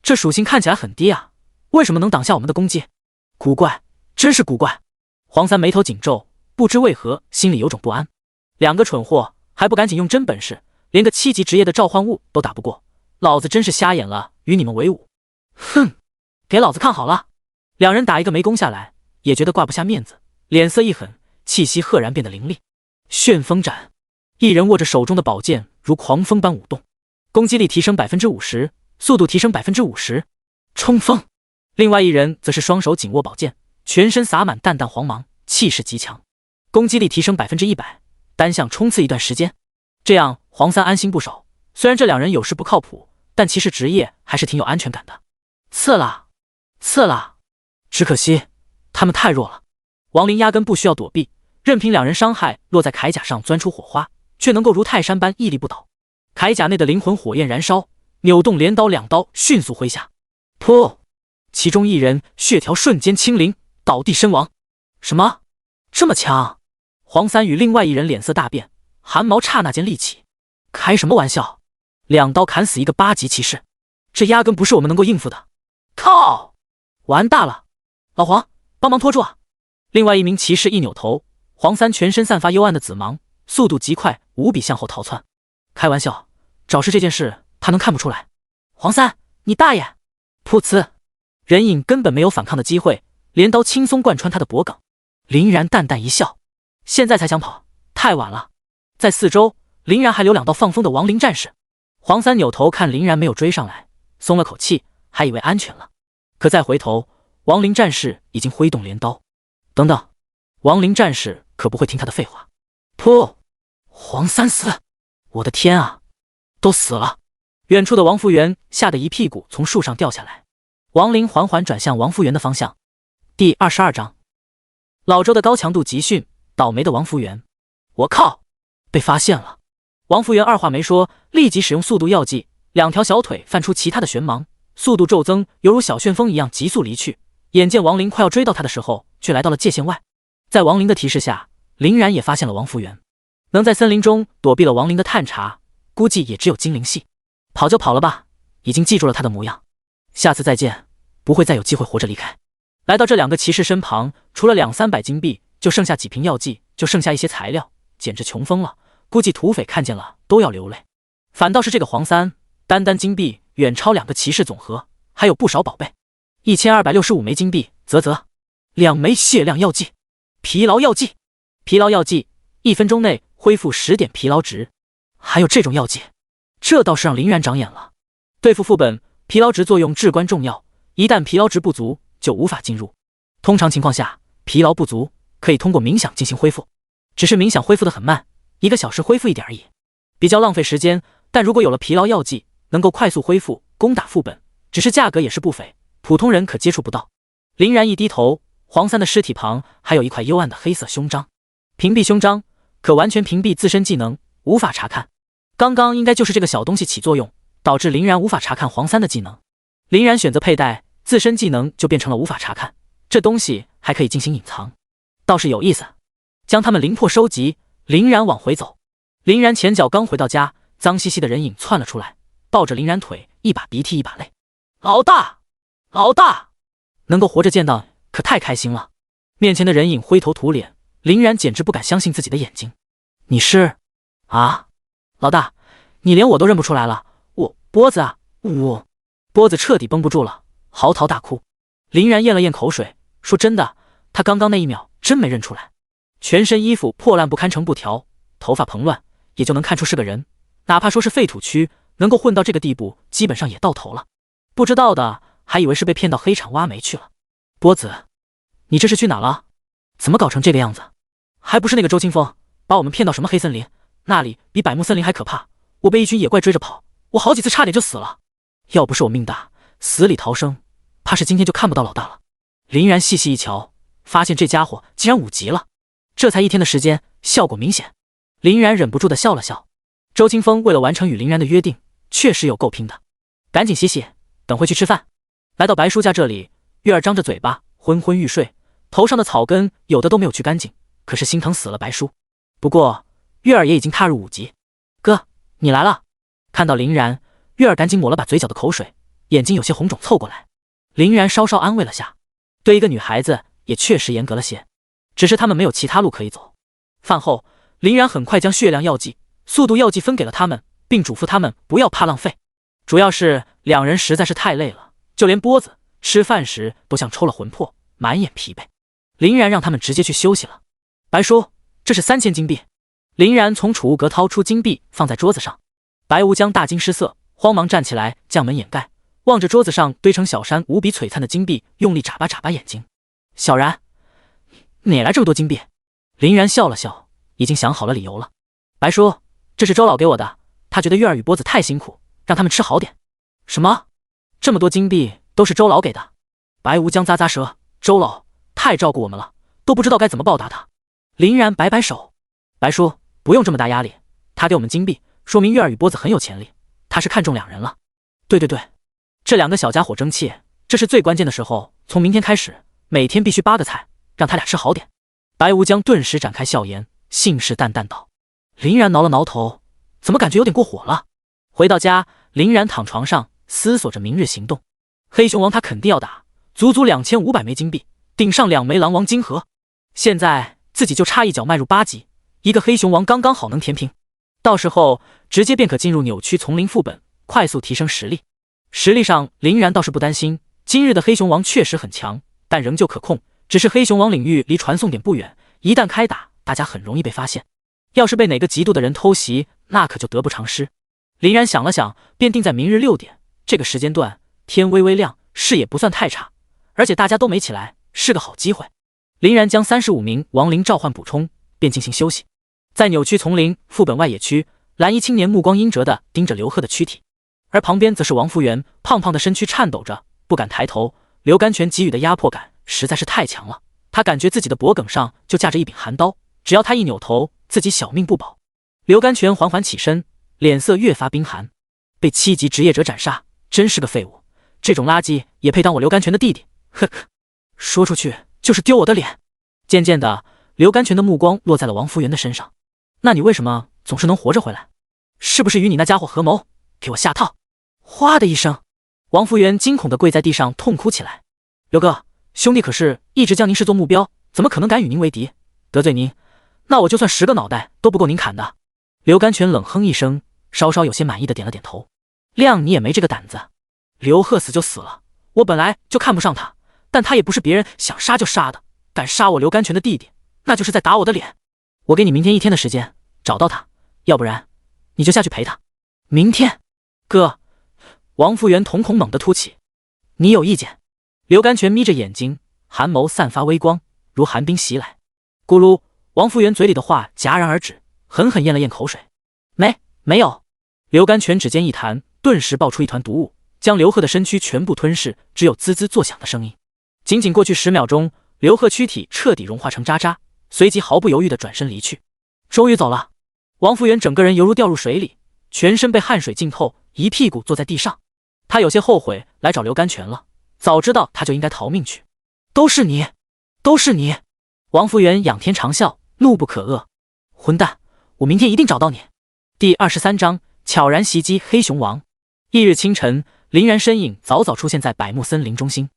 这属性看起来很低啊，为什么能挡下我们的攻击？古怪，真是古怪。黄三眉头紧皱，不知为何心里有种不安。两个蠢货还不赶紧用真本事，连个7级职业的召唤物都打不过，老子真是瞎眼了，与你们为伍！哼，给老子看好了！两人打一个没攻下来，也觉得挂不下面子，脸色一狠，气息赫然变得凌厉。旋风斩，一人握着手中的宝剑如狂风般舞动，攻击力提升 50%， 速度提升 50%， 冲锋！另外一人则是双手紧握宝剑，全身洒满淡淡黄芒，气势极强，攻击力提升 100%， 单向冲刺一段时间。这样黄三安心不少，虽然这两人有时不靠谱，但骑士职业还是挺有安全感的。刺啦，刺啦！只可惜他们太弱了，亡灵压根不需要躲避，任凭两人伤害落在铠甲上钻出火花，却能够如泰山般屹立不倒。铠甲内的灵魂火焰燃烧，扭动镰刀两刀迅速挥下，噗！其中一人血条瞬间清零，倒地身亡。什么？这么强？黄三与另外一人脸色大变，汗毛刹那间立起。开什么玩笑？2刀砍死一个8级骑士，这压根不是我们能够应付的。靠！完大了！老黄，帮忙拖住啊！另外一名骑士一扭头，黄三全身散发幽暗的紫芒，速度极快，无比向后逃窜。开玩笑，找事这件事他能看不出来？黄三，你大爷！噗呲！人影根本没有反抗的机会，镰刀轻松贯穿他的脖颈。林然淡淡一笑，现在才想跑，太晚了。在四周，林然还留2道放风的亡灵战士。黄三扭头看林然没有追上来，松了口气，还以为安全了。可再回头，亡灵战士已经挥动镰刀。等等，亡灵战士可不会听他的废话。噗！黄三死！我的天啊，都死了！远处的王福元吓得一屁股从树上掉下来。亡灵缓缓转向王福元的方向。第22章，老周的高强度集训，倒霉的王福元。我靠！被发现了！王福元二话没说，立即使用速度药剂，两条小腿泛出其他的旋芒，速度骤增，犹如小旋风一样急速离去。眼见亡灵快要追到他的时候，却来到了界限外。在亡灵的提示下，林然也发现了王福元，能在森林中躲避了亡灵的探查，估计也只有精灵系。跑就跑了吧，已经记住了他的模样，下次再见，不会再有机会活着离开。来到这两个骑士身旁，除了200-300金币，就剩下几瓶药剂，就剩下一些材料，简直穷疯了。估计土匪看见了都要流泪。反倒是这个黄三，单金币远超2个骑士总和，还有不少宝贝。1265枚金币，啧，2枚血量药剂，疲劳药剂。疲劳药剂1分钟内恢复10点疲劳值，还有这种药剂，这倒是让林然长眼了。对付副本，疲劳值作用至关重要，一旦疲劳值不足，就无法进入。通常情况下，疲劳不足可以通过冥想进行恢复，只是冥想恢复得很慢，1个小时恢复一点而已，比较浪费时间。但如果有了疲劳药剂，能够快速恢复，攻打副本，只是价格也是不菲，普通人可接触不到。林然一低头，黄三的尸体旁还有一块幽暗的黑色胸章，屏蔽胸章可完全屏蔽自身技能，无法查看。刚刚应该就是这个小东西起作用，导致林然无法查看黄三的技能。林然选择佩戴，自身技能就变成了无法查看，这东西还可以进行隐藏，倒是有意思。将他们灵魄收集，林然往回走。林然前脚刚回到家，脏兮兮的人影窜了出来，抱着林然腿，一把鼻涕一把泪。老大，老大，能够活着见到可太开心了。面前的人影灰头土脸，林然简直不敢相信自己的眼睛。你是？啊，老大，你连我都认不出来了，我波子啊，波子彻底绷不住了，嚎啕大哭。林然咽了咽口水，说真的，他刚刚那一秒真没认出来，全身衣服破烂不堪成布条，头发蓬乱，也就能看出是个人。哪怕说是废土区，能够混到这个地步，基本上也到头了。不知道的还以为是被骗到黑场挖煤去了。波子，你这是去哪了？怎么搞成这个样子？还不是那个周清风把我们骗到什么黑森林，那里比百木森林还可怕，我被一群野怪追着跑，我好几次差点就死了。要不是我命大，死里逃生，怕是今天就看不到老大了。林然细细一瞧，发现这家伙竟然5级了，这才1天的时间，效果明显。林然忍不住的笑了笑。周清风为了完成与林然的约定，确实有够拼的。赶紧洗洗，等会去吃饭。来到白叔家这里，月儿张着嘴巴昏昏欲睡，头上的草根有的都没有去干净，可是心疼死了白叔。不过月儿也已经踏入5级。哥，你来了。看到林然，月儿赶紧抹了把嘴角的口水，眼睛有些红肿凑过来。林然稍稍安慰了下，对一个女孩子也确实严格了些，只是他们没有其他路可以走。饭后，林然很快将血量药剂、速度药剂分给了他们，并嘱咐他们不要怕浪费。主要是2人实在是太累了，就连波子吃饭时都像抽了魂魄，满眼疲惫。林然让他们直接去休息了。白叔，这是3000金币。林然从储物格掏出金币放在桌子上。白无疆大惊失色，慌忙站起来将门掩盖，望着桌子上堆成小山无比璀璨的金币，用力眨巴眼睛。小然，哪来这么多金币？林然笑了笑，已经想好了理由了。白叔，这是周老给我的，他觉得月儿与波子太辛苦，让他们吃好点。什么？这么多金币都是周老给的？白无疆咂舌，周老太照顾我们了，都不知道该怎么报答他。林然摆手，白叔不用这么大压力，他给我们金币，说明月儿与波子很有潜力，他是看中2人了。对，这2个小家伙争气，这是最关键的时候，从明天开始，每天必须8个菜，让他俩吃好点。白无疆顿时展开笑颜，信誓旦旦道。林然挠了挠头，怎么感觉有点过火了？回到家，林然躺床上思索着明日行动。黑熊王他肯定要打，足足2500枚金币，顶上2枚狼王金盒。现在自己就差一脚迈入8级，一个黑熊王刚刚好能填平，到时候直接便可进入扭曲丛林副本，快速提升实力。实力上林然倒是不担心，今日的黑熊王确实很强，但仍旧可控，只是黑熊王领域离传送点不远，一旦开打，大家很容易被发现。要是被哪个嫉妒的人偷袭，那可就得不偿失。林然想了想，便定在明日6点这个时间段，天微微亮，视野不算太差，而且大家都没起来，是个好机会。林然将35名亡灵召唤补充，便进行休息。在扭曲丛林副本外野区，蓝衣青年目光阴折地盯着刘贺的躯体，而旁边则是王福元，胖胖的身躯颤抖着，不敢抬头。刘甘泉给予的压迫感实在是太强了，他感觉自己的脖颈上就架着一柄寒刀，只要他一扭头，自己小命不保。刘甘泉缓缓起身，脸色越发冰寒。被7级职业者斩杀，真是个废物！这种垃圾也配当我刘甘泉的弟弟？呵呵，说出去就是丢我的脸。渐渐的，刘甘泉的目光落在了王福元的身上。那你为什么总是能活着回来？是不是与你那家伙合谋，给我下套？哗的一声，王福元惊恐地跪在地上痛哭起来。刘哥，兄弟可是一直将您视作目标，怎么可能敢与您为敌？得罪您，那我就算10个脑袋都不够您砍的。刘甘泉冷哼一声，稍稍有些满意的点了点头。谅你也没这个胆子。刘贺死就死了，我本来就看不上他，但他也不是别人想杀就杀的，敢杀我刘甘泉的弟弟，那就是在打我的脸。我给你明天1天的时间找到他，要不然你就下去陪他。明天？哥，王福元瞳孔猛地凸起。你有意见？刘甘泉眯着眼睛，寒眸散发微光，如寒冰袭来。咕噜，王福元嘴里的话戛然而止，狠狠咽了咽口水。没有。刘甘泉指尖一弹，顿时爆出一团毒雾，将刘贺的身躯全部吞噬，只有滋滋作响的声音。仅仅过去10秒钟，刘贺躯体彻底融化成渣渣，随即毫不犹豫地转身离去。终于走了。王福元整个人犹如掉入水里，全身被汗水浸透，一屁股坐在地上。他有些后悔来找刘甘泉了，早知道他就应该逃命去。都是你！王福元仰天长啸，怒不可遏。混蛋，我明天一定找到你。第23章悄然袭击黑熊王。翌日清晨，林然身影早早出现在百木森林中心。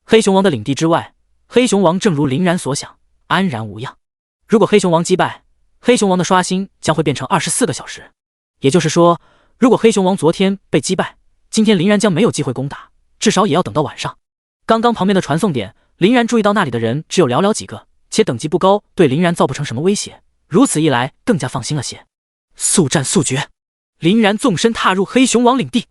黑熊王的领地之外，黑熊王正如林然所想，安然无恙。如果黑熊王击败，黑熊王的刷新将会变成24个小时。也就是说，如果黑熊王昨天被击败，今天林然将没有机会攻打，至少也要等到晚上。刚刚旁边的传送点，林然注意到那里的人只有寥寥几个，且等级不高，对林然造不成什么威胁。如此一来，更加放心了些。速战速决！林然纵身踏入黑熊王领地，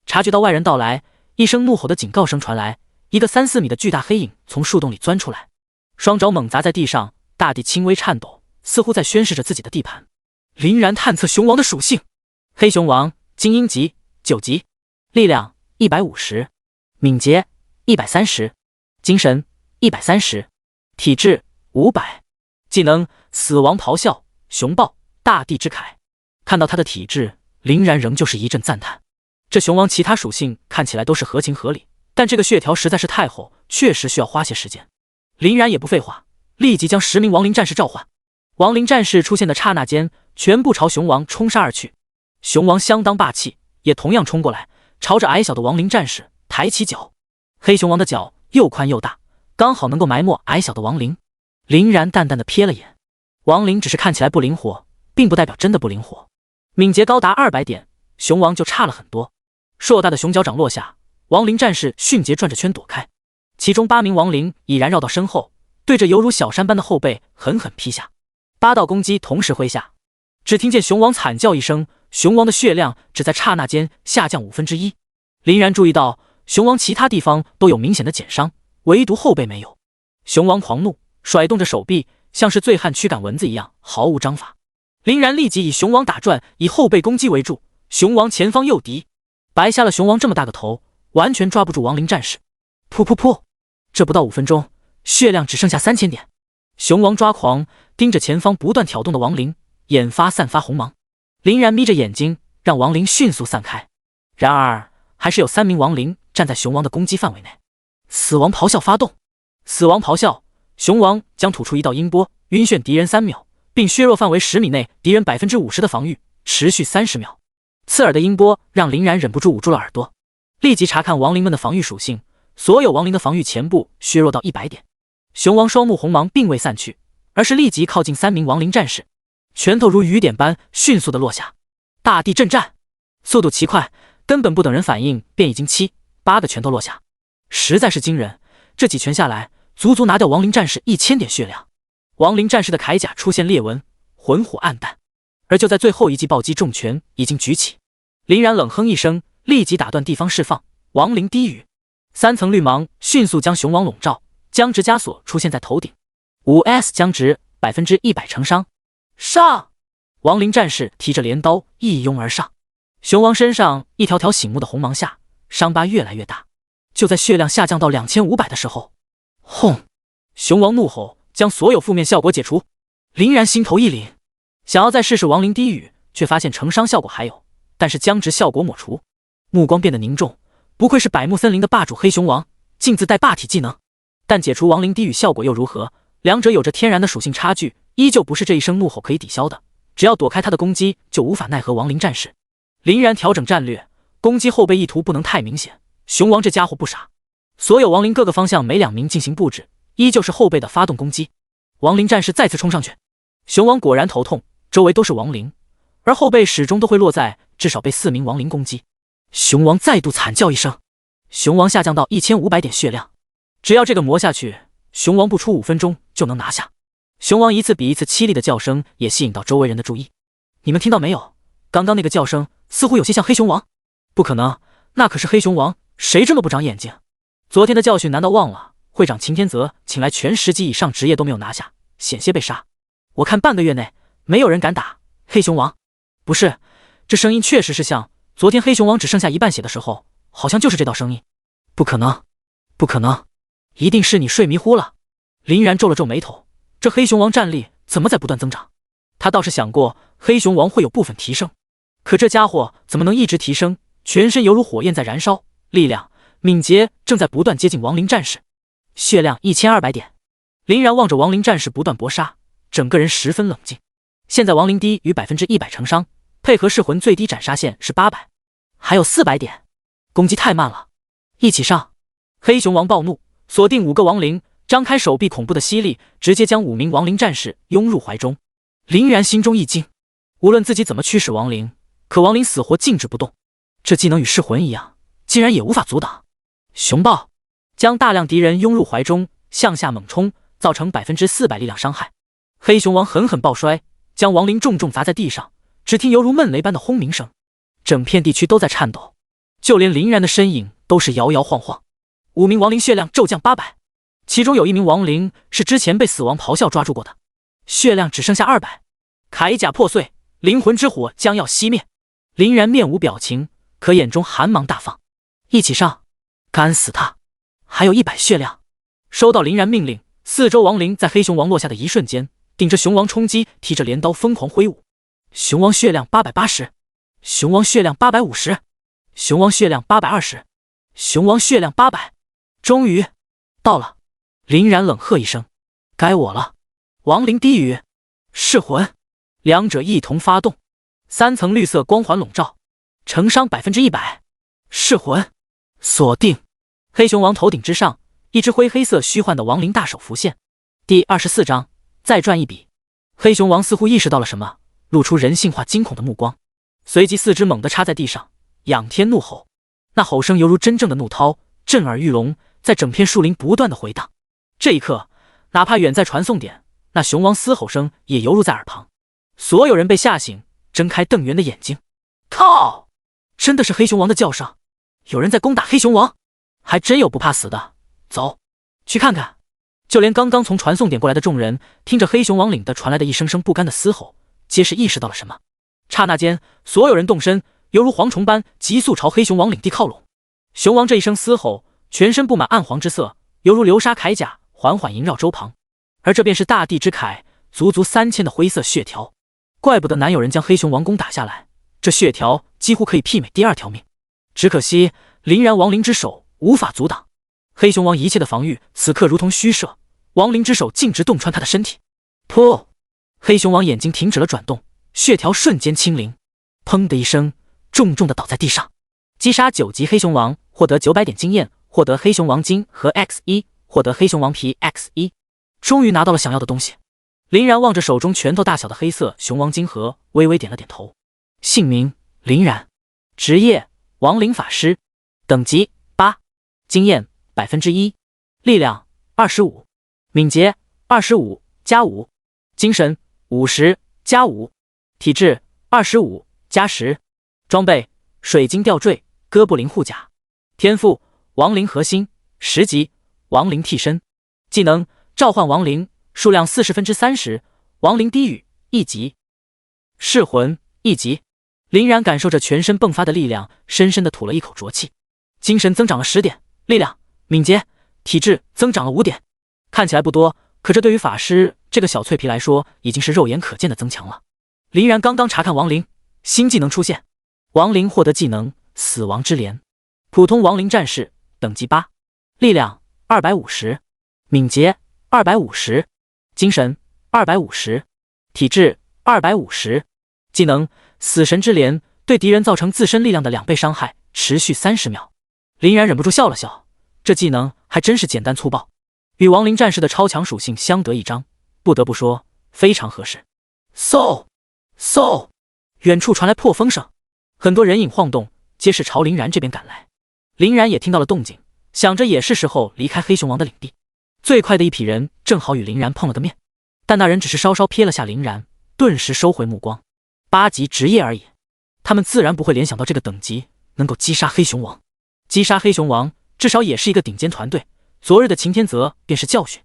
察觉到外人到来，一声怒吼的警告声传来，一个3、4米的巨大黑影从树洞里钻出来，双爪猛砸在地上，大地轻微颤抖，似乎在宣示着自己的地盘。林然探测熊王的属性：黑熊王精英级9级，力量150，敏捷130，精神130，体质500，技能死亡咆哮、熊抱、大地之铠。看到他的体质，林然仍旧是一阵赞叹。这熊王其他属性看起来都是合情合理，但这个血条实在是太厚，确实需要花些时间。林然也不废话，立即将10名亡灵战士召唤。亡灵战士出现的刹那间，全部朝熊王冲杀而去。熊王相当霸气，也同样冲过来，朝着矮小的亡灵战士抬起脚。黑熊王的脚又宽又大，刚好能够埋没矮小的亡灵。林然淡淡的瞥了眼，亡灵只是看起来不灵活，并不代表真的不灵活。敏捷高达200点，熊王就差了很多。硕大的熊脚掌落下，亡灵战士迅捷转着圈躲开，其中8名亡灵已然绕到身后，对着犹如小山般的后背狠狠劈下。8道攻击同时挥下，只听见熊王惨叫一声，熊王的血量只在刹那间下降1/5。林然注意到熊王其他地方都有明显的减伤，唯独后背没有。熊王狂怒，甩动着手臂，像是醉汉驱赶蚊子一样毫无章法。林然立即以熊王打转，以后背攻击为助，熊王前方诱敌，白瞎了熊王这么大个头，完全抓不住亡灵战士。噗噗噗，这不到5分钟，血量只剩下3000点。熊王抓狂，盯着前方不断挑动的亡灵，眼发散发红芒。林然眯着眼睛，让亡灵迅速散开。然而还是有3名亡灵站在熊王的攻击范围内。死亡咆哮发动，死亡咆哮，熊王将吐出一道音波，晕眩敌人3秒，并削弱范围10米内敌人50%的防御，持续30秒。刺耳的音波让林然忍不住捂住了耳朵，立即查看亡灵们的防御属性，所有亡灵的防御前部削弱到100点。熊王双目红芒并未散去，而是立即靠近3名亡灵战士，拳头如雨点般迅速地落下。大地震战，速度奇快，根本不等人反应，便已经7、8个拳头落下，实在是惊人。这几拳下来，足足拿掉亡灵战士1000点血量。亡灵战士的铠甲出现裂纹，魂火暗淡。而就在最后一记暴击重拳已经举起，林然冷哼一声，立即打断地方释放亡灵低语，3层绿芒迅速将熊王笼罩，僵直枷锁出现在头顶。5S 僵直100%成伤。上！亡灵战士提着镰刀一拥而上，熊王身上一条条醒目的红芒下，伤疤越来越大。就在血量下降到2500的时候，轰！熊王怒吼，将所有负面效果解除。林然心头一凛，想要再试试亡灵低语，却发现成伤效果还有，但是僵直效果抹除。目光变得凝重，不愧是百木森林的霸主黑熊王，竟自带霸体技能。但解除亡灵低语效果又如何？两者有着天然的属性差距，依旧不是这一声怒吼可以抵消的。只要躲开他的攻击，就无法奈何亡灵战士。林然调整战略，攻击后背意图不能太明显。熊王这家伙不傻，所有亡灵各个方向每2名进行布置，依旧是后背的发动攻击。亡灵战士再次冲上去，熊王果然头痛，周围都是亡灵，而后背始终都会落在至少被4名亡灵攻击。熊王再度惨叫一声，熊王下降到1500点血量，只要这个磨下去，熊王不出5分钟就能拿下。熊王一次比一次凄厉的叫声也吸引到周围人的注意。你们听到没有？刚刚那个叫声似乎有些像黑熊王。不可能，那可是黑熊王，谁这么不长眼睛？昨天的教训难道忘了？会长秦天泽请来全10级以上职业都没有拿下，险些被杀。我看半个月内没有人敢打黑熊王。不是，这声音确实是像昨天黑熊王只剩下一半血的时候，好像就是这道声音。不可能，不可能，一定是你睡迷糊了。林然皱了皱眉头，这黑熊王战力怎么在不断增长？他倒是想过黑熊王会有部分提升，可这家伙怎么能一直提升？全身犹如火焰在燃烧，力量、敏捷正在不断接近亡灵战士。血量1200点。林然望着亡灵战士不断搏杀，整个人十分冷静。现在亡灵低于100%成伤，配合噬魂最低斩杀线是800，还有400点，攻击太慢了。一起上！黑熊王暴怒，锁定5个亡灵，张开手臂，恐怖的吸力直接将5名亡灵战士拥入怀中。林然心中一惊，无论自己怎么驱使亡灵，可亡灵死活静止不动，这技能与噬魂一样，竟然也无法阻挡。熊抱将大量敌人拥入怀中，向下猛冲，造成400%力量伤害。黑熊王狠狠抱摔，将亡灵重重砸在地上，只听犹如闷雷般的轰鸣声，整片地区都在颤抖，就连林然的身影都是摇摇晃晃。5名亡灵血量骤降800，其中有1名亡灵是之前被死亡咆哮抓住过的，血量只剩下200。铠甲破碎，灵魂之火将要熄灭。林然面无表情，可眼中寒芒大放。一起上，干死他！还有100血量。收到林然命令，四周亡灵在黑熊王落下的一瞬间，顶着熊王冲击，提着镰刀疯狂挥舞。熊王血量880，熊王血量850，熊王血量820，熊王血量800。终于到了！林然冷喝一声：“该我了！”亡灵低语，噬魂，两者一同发动，3层绿色光环笼罩，成伤100%。噬魂，锁定！黑熊王头顶之上，一只灰黑色虚幻的亡灵大手浮现。第24章，再赚一笔。黑熊王似乎意识到了什么，露出人性化惊恐的目光，随即4肢猛地插在地上，仰天怒吼。那吼声犹如真正的怒涛，震耳欲聋，在整片树林不断的回荡。这一刻，哪怕远在传送点，那熊王嘶吼声也犹如在耳旁。所有人被吓醒，睁开瞪圆的眼睛。靠！真的是黑熊王的叫声！有人在攻打黑熊王，还真有不怕死的。走，去看看。就连刚刚从传送点过来的众人，听着黑熊王领的传来的一声声不甘的嘶吼，皆是意识到了什么。刹那间，所有人动身，犹如蝗虫般急速朝黑熊王领地靠拢。熊王这一声嘶吼，全身布满暗黄之色，犹如流沙铠甲，缓缓萦绕周旁。而这便是大地之铠，足足3000的灰色血条。怪不得难有人将黑熊王攻打下来，这血条几乎可以媲美第2条命。只可惜林然亡灵之手无法阻挡黑熊王一切的防御，此刻如同虚设，亡灵之手径直洞穿他的身体。噗！黑熊王眼睛停止了转动，血条瞬间清零，砰的一声，重重的倒在地上。击杀9级黑熊王，获得900点经验，获得黑熊王金和 X1， 获得黑熊王皮 X1。终于拿到了想要的东西。林然望着手中拳头大小的黑色熊王金盒，微微点了点头。姓名：林然，职业：亡灵法师，等级8，经验1%，力量25，敏捷25加5，精神50加5，体质25加10，装备水晶吊坠、哥布林护甲，天赋亡灵核心10级，亡灵替身，技能召唤亡灵，数量30%，亡灵低语1级，噬魂1级。林然感受着全身迸发的力量，深深地吐了一口浊气。精神增长了10点，力量、敏捷、体质增长了5点。看起来不多，可这对于法师这个小脆皮来说，已经是肉眼可见的增强了。林然刚刚查看亡灵，新技能出现，亡灵获得技能死亡之镰，普通亡灵战士，等级8，力量250，敏捷250，精神250，体质250，技能死神之镰，对敌人造成自身力量的2倍伤害，持续30秒。林然忍不住笑了笑，这技能还真是简单粗暴，与亡灵战士的超强属性相得益彰，不得不说非常合适。嗖嗖，远处传来破风声，很多人影晃动，皆是朝林然这边赶来。林然也听到了动静，想着也是时候离开黑熊王的领地。最快的一匹人正好与林然碰了个面，但那人只是稍稍瞥了下林然，顿时收回目光。8级职业而已，他们自然不会联想到这个等级能够击杀黑熊王。击杀黑熊王至少也是一个顶尖团队，昨日的擎天泽便是教训，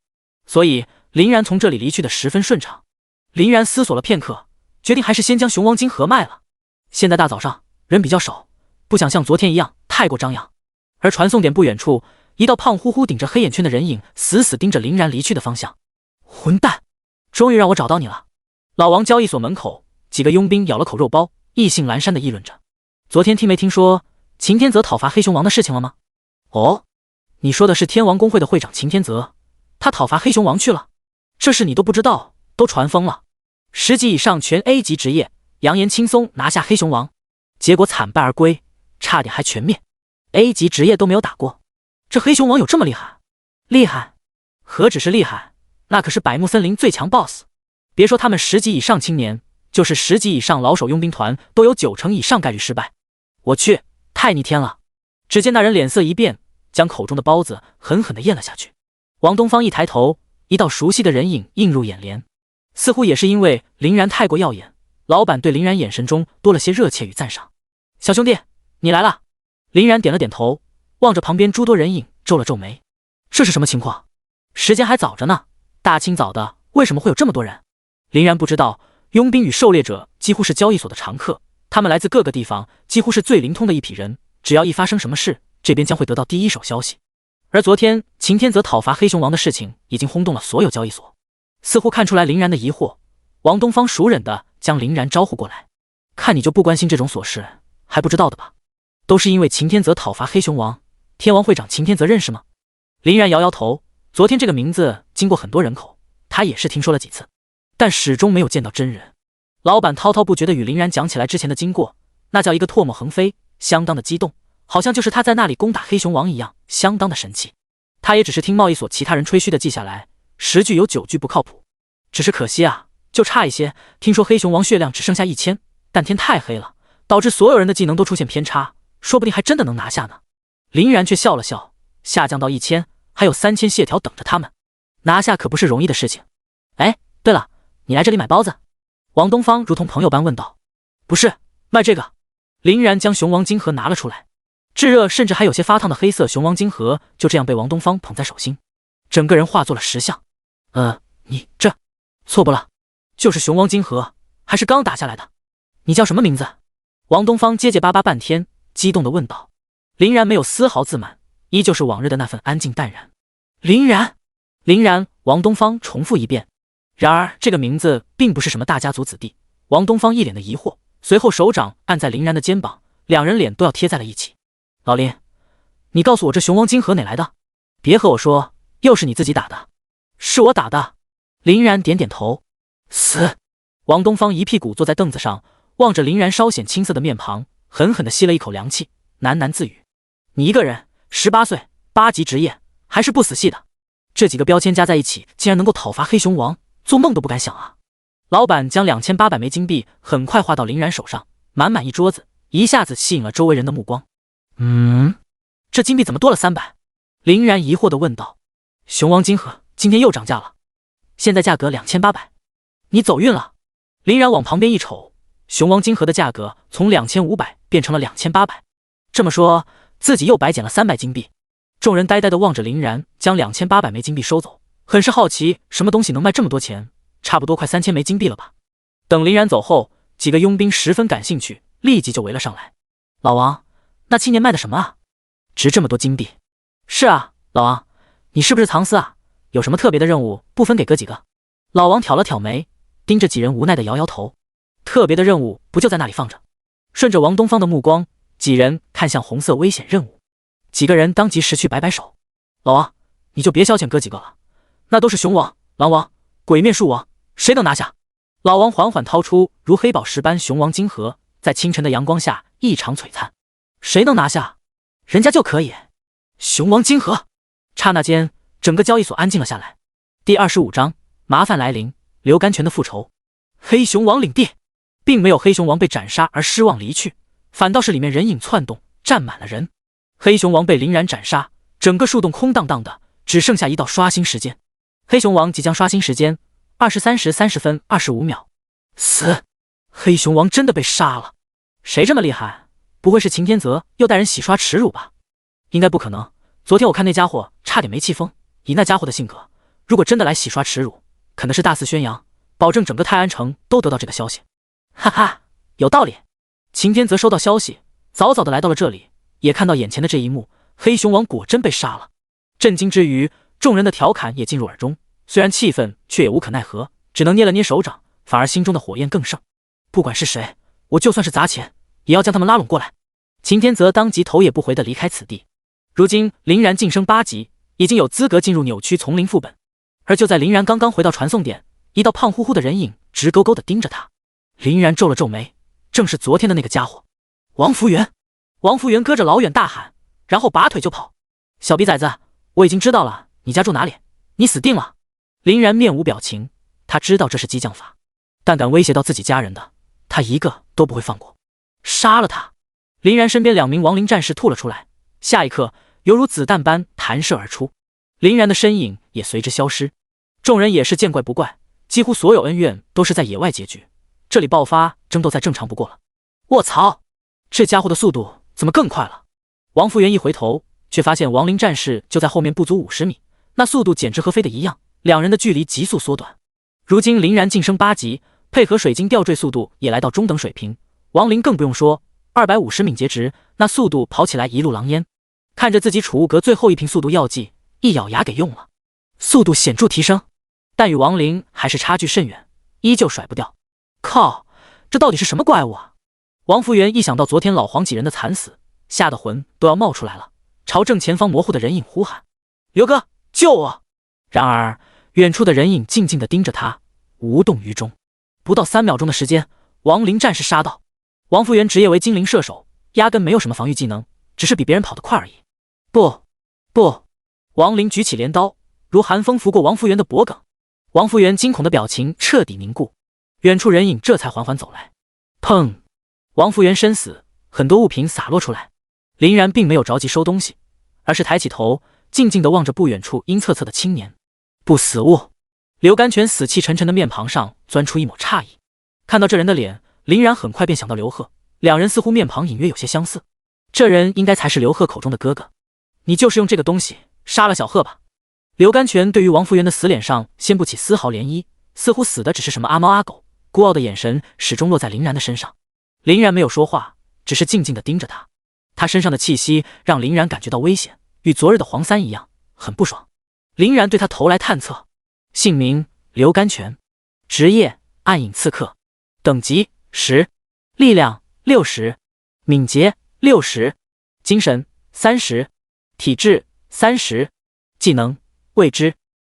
所以林然从这里离去的十分顺畅。林然思索了片刻，决定还是先将熊王金盒卖了。现在大早上人比较少，不想像昨天一样太过张扬。而传送点不远处，一道胖乎乎顶着黑眼圈的人影死死盯着林然离去的方向。混蛋，终于让我找到你了！老王交易所门口，几个佣兵咬了口肉包，意兴阑珊地议论着。昨天听没听说擎天泽讨伐黑熊王的事情了吗？哦，你说的是天王公会的会长擎天泽，他讨伐黑熊王去了？这事你都不知道，都传疯了。10级以上全 A 级职业，扬言轻松拿下黑熊王，结果惨败而归，差点还全灭。A 级职业都没有打过，这黑熊王有这么厉害？厉害？何止是厉害，那可是百慕森林最强 BOSS。别说他们10级以上青年，就是10级以上老手佣兵团都有90%以上概率失败。我去，太逆天了！只见那人脸色一变，将口中的包子狠狠地咽了下去。王东方一抬头，一道熟悉的人影映入眼帘，似乎也是因为林然太过耀眼，老板对林然眼神中多了些热切与赞赏。小兄弟，你来了。林然点了点头，望着旁边诸多人影皱了皱眉，这是什么情况？时间还早着呢，大清早的为什么会有这么多人？林然不知道，佣兵与狩猎者几乎是交易所的常客，他们来自各个地方，几乎是最灵通的一批人，只要一发生什么事，这边将会得到第一手消息。而昨天擎天泽讨伐黑熊王的事情已经轰动了所有交易所，似乎看出来林然的疑惑，王东方熟忍地将林然招呼过来，看你就不关心这种琐事，还不知道的吧？都是因为擎天泽讨伐黑熊王，天王会长擎天泽认识吗？林然摇摇头，昨天这个名字经过很多人口，他也是听说了几次，但始终没有见到真人。老板滔滔不绝地与林然讲起来之前的经过，那叫一个唾沫横飞，相当的激动，好像就是他在那里攻打黑熊王一样，相当的神奇。他也只是听贸易所其他人吹嘘的记下来，10句有9句不靠谱。只是可惜啊，就差一些，听说黑熊王血量只剩下1000，但天太黑了，导致所有人的技能都出现偏差，说不定还真的能拿下呢。林然却笑了笑，下降到1000，还有3000血条等着他们，拿下可不是容易的事情。哎，对了，你来这里买包子？王东方如同朋友般问道。不是，卖这个。林然将熊王金盒拿了出来，炙热甚至还有些发烫的黑色熊王金盒就这样被王东方捧在手心，整个人化作了石像。你这错不了，就是熊王金盒，还是刚打下来的。你叫什么名字？王东方结结巴巴半天，激动地问道。林然没有丝毫自满，依旧是往日的那份安静淡然。林然，王东方重复一遍。然而这个名字并不是什么大家族子弟，王东方一脸的疑惑，随后手掌按在林然的肩膀，两人脸都要贴在了一起。老林，你告诉我这熊王金盒哪来的？别和我说又是你自己打的。是我打的。林然点点头。死！王东方一屁股坐在凳子上，望着林然稍显青涩的面庞，狠狠地吸了一口凉气，喃喃自语：你一个人18岁8级职业，还是不死系的，这几个标签加在一起竟然能够讨伐黑熊王，做梦都不敢想啊。老板将2800枚金币很快划到林然手上，满满一桌子，一下子吸引了周围人的目光。这金币怎么多了300？林然疑惑地问道。熊王金盒今天又涨价了，现在价格2800。你走运了。林然往旁边一瞅，熊王金盒的价格从2500变成了2800，这么说自己又白捡了300金币。众人呆呆地望着林然将2800枚金币收走，很是好奇什么东西能卖这么多钱，差不多快3000枚金币了吧。等林然走后，几个佣兵十分感兴趣，立即就围了上来。老王，那青年卖的什么啊？值这么多金币？是啊，老王，你是不是藏私啊？有什么特别的任务不分给哥几个？老王挑了挑眉，盯着几人无奈的摇摇头。特别的任务不就在那里放着？顺着王东方的目光，几人看向红色危险任务，几个人当即识趣摆摆手。老王，你就别消遣哥几个了，那都是熊王、狼王、鬼面术王，谁能拿下？老王缓缓掏出如黑宝石般熊王金盒，在清晨的阳光下异常璀璨。谁能拿下？人家就可以。熊王金盒。刹那间，整个交易所安静了下来。第25章，麻烦来临，刘甘泉的复仇。黑熊王领地，并没有黑熊王被斩杀而失望离去，反倒是里面人影窜动，站满了人。黑熊王被林然斩杀，整个树洞空荡荡的，只剩下一道刷新时间。黑熊王即将刷新时间，23时30分25秒。死！黑熊王真的被杀了。谁这么厉害？不会是秦天泽又带人洗刷耻辱吧？应该不可能。昨天我看那家伙差点没气疯，以那家伙的性格，如果真的来洗刷耻辱，肯定是大肆宣扬，保证整个泰安城都得到这个消息。哈哈，有道理。秦天泽收到消息，早早的来到了这里，也看到眼前的这一幕，黑熊王果真被杀了。震惊之余，众人的调侃也进入耳中，虽然气愤，却也无可奈何，只能捏了捏手掌，反而心中的火焰更盛。不管是谁，我就算是砸钱，也要将他们拉拢过来。秦天泽当即头也不回地离开此地。如今林然晋升8级，已经有资格进入扭曲丛林副本。而就在林然刚刚回到传送点，一道胖乎乎的人影直勾勾地盯着他。林然皱了皱眉，正是昨天的那个家伙，王福元。王福元隔着老远大喊，然后拔腿就跑。小逼崽子，我已经知道了你家住哪里，你死定了。林然面无表情，他知道这是激将法，但敢威胁到自己家人的，他一个都不会放过。杀了他！林然身边2名亡灵战士吐了出来，下一刻犹如子弹般弹射而出，林然的身影也随之消失。众人也是见怪不怪，几乎所有恩怨都是在野外结局，这里爆发争斗再正常不过了。卧槽，这家伙的速度怎么更快了？王福元一回头，却发现亡灵战士就在后面不足50米，那速度简直和飞的一样，两人的距离急速缩短。如今林然晋升8级，配合水晶吊坠速度也来到中等水平，亡灵更不用说，250敏捷值，那速度跑起来一路狼烟。看着自己储物格最后一瓶速度药剂，一咬牙给用了，速度显著提升，但与亡灵还是差距甚远，依旧甩不掉。靠，这到底是什么怪物啊？王福元一想到昨天老黄几人的惨死，吓得魂都要冒出来了，朝正前方模糊的人影呼喊：刘哥，救我！然而远处的人影静静地盯着他，无动于衷。不到3秒钟的时间，亡灵战士杀到。王福元职业为精灵射手，压根没有什么防御技能，只是比别人跑得快而已。不！亡灵举起镰刀，如寒风拂过王福元的脖颈。王福元惊恐的表情彻底凝固，远处人影这才缓缓走来。砰！王福元身死，很多物品洒落出来。林然并没有着急收东西，而是抬起头，静静地望着不远处阴恻恻的青年。不死物！刘甘泉死气沉沉的面庞上钻出一抹诧异。看到这人的脸，林然很快便想到刘贺，两人似乎面庞隐约有些相似。这人应该才是刘贺口中的哥哥。你就是用这个东西杀了小贺吧？刘甘泉对于王福元的死脸上掀不起丝毫涟漪，似乎死的只是什么阿猫阿狗，孤傲的眼神始终落在林然的身上。林然没有说话，只是静静地盯着他。他身上的气息让林然感觉到危险，与昨日的黄三一样，很不爽。林然对他投来探测，姓名刘甘泉，职业暗影刺客，等级10，力量60，敏捷60，精神30，体质30，技能未知。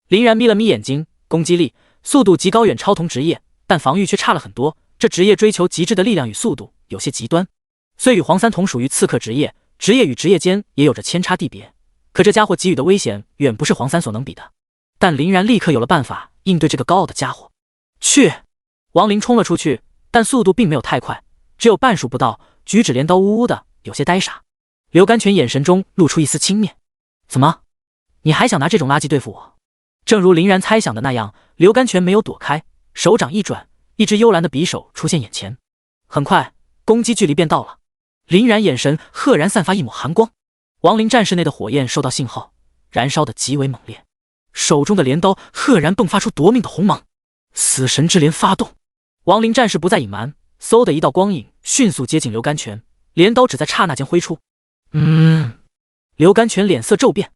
林然眯了眯眼睛，攻击力、速度极高，远超同职业，但防御却差了很多。这职业追求极致的力量与速度，有些极端。虽与黄三同属于刺客职业，职业与职业间也有着天差地别，可这家伙给予的危险远不是黄三所能比的。但林然立刻有了办法应对这个高傲的家伙。去！亡灵冲了出去，但速度并没有太快，只有半数不到，举止镰刀呜呜的，有些呆傻。刘甘泉眼神中露出一丝轻蔑：怎么，你还想拿这种垃圾对付我？正如林然猜想的那样，刘甘泉没有躲开，手掌一转，一只幽蓝的匕首出现眼前。很快，攻击距离便到了。林然眼神赫然散发一抹寒光，亡灵战士内的火焰受到信号，燃烧得极为猛烈，手中的镰刀赫然迸发出夺命的红芒。死神之镰发动，亡灵战士不再隐瞒，嗖的一道光影迅速接近刘甘泉，镰刀只在刹那间挥出。刘甘泉脸色骤变，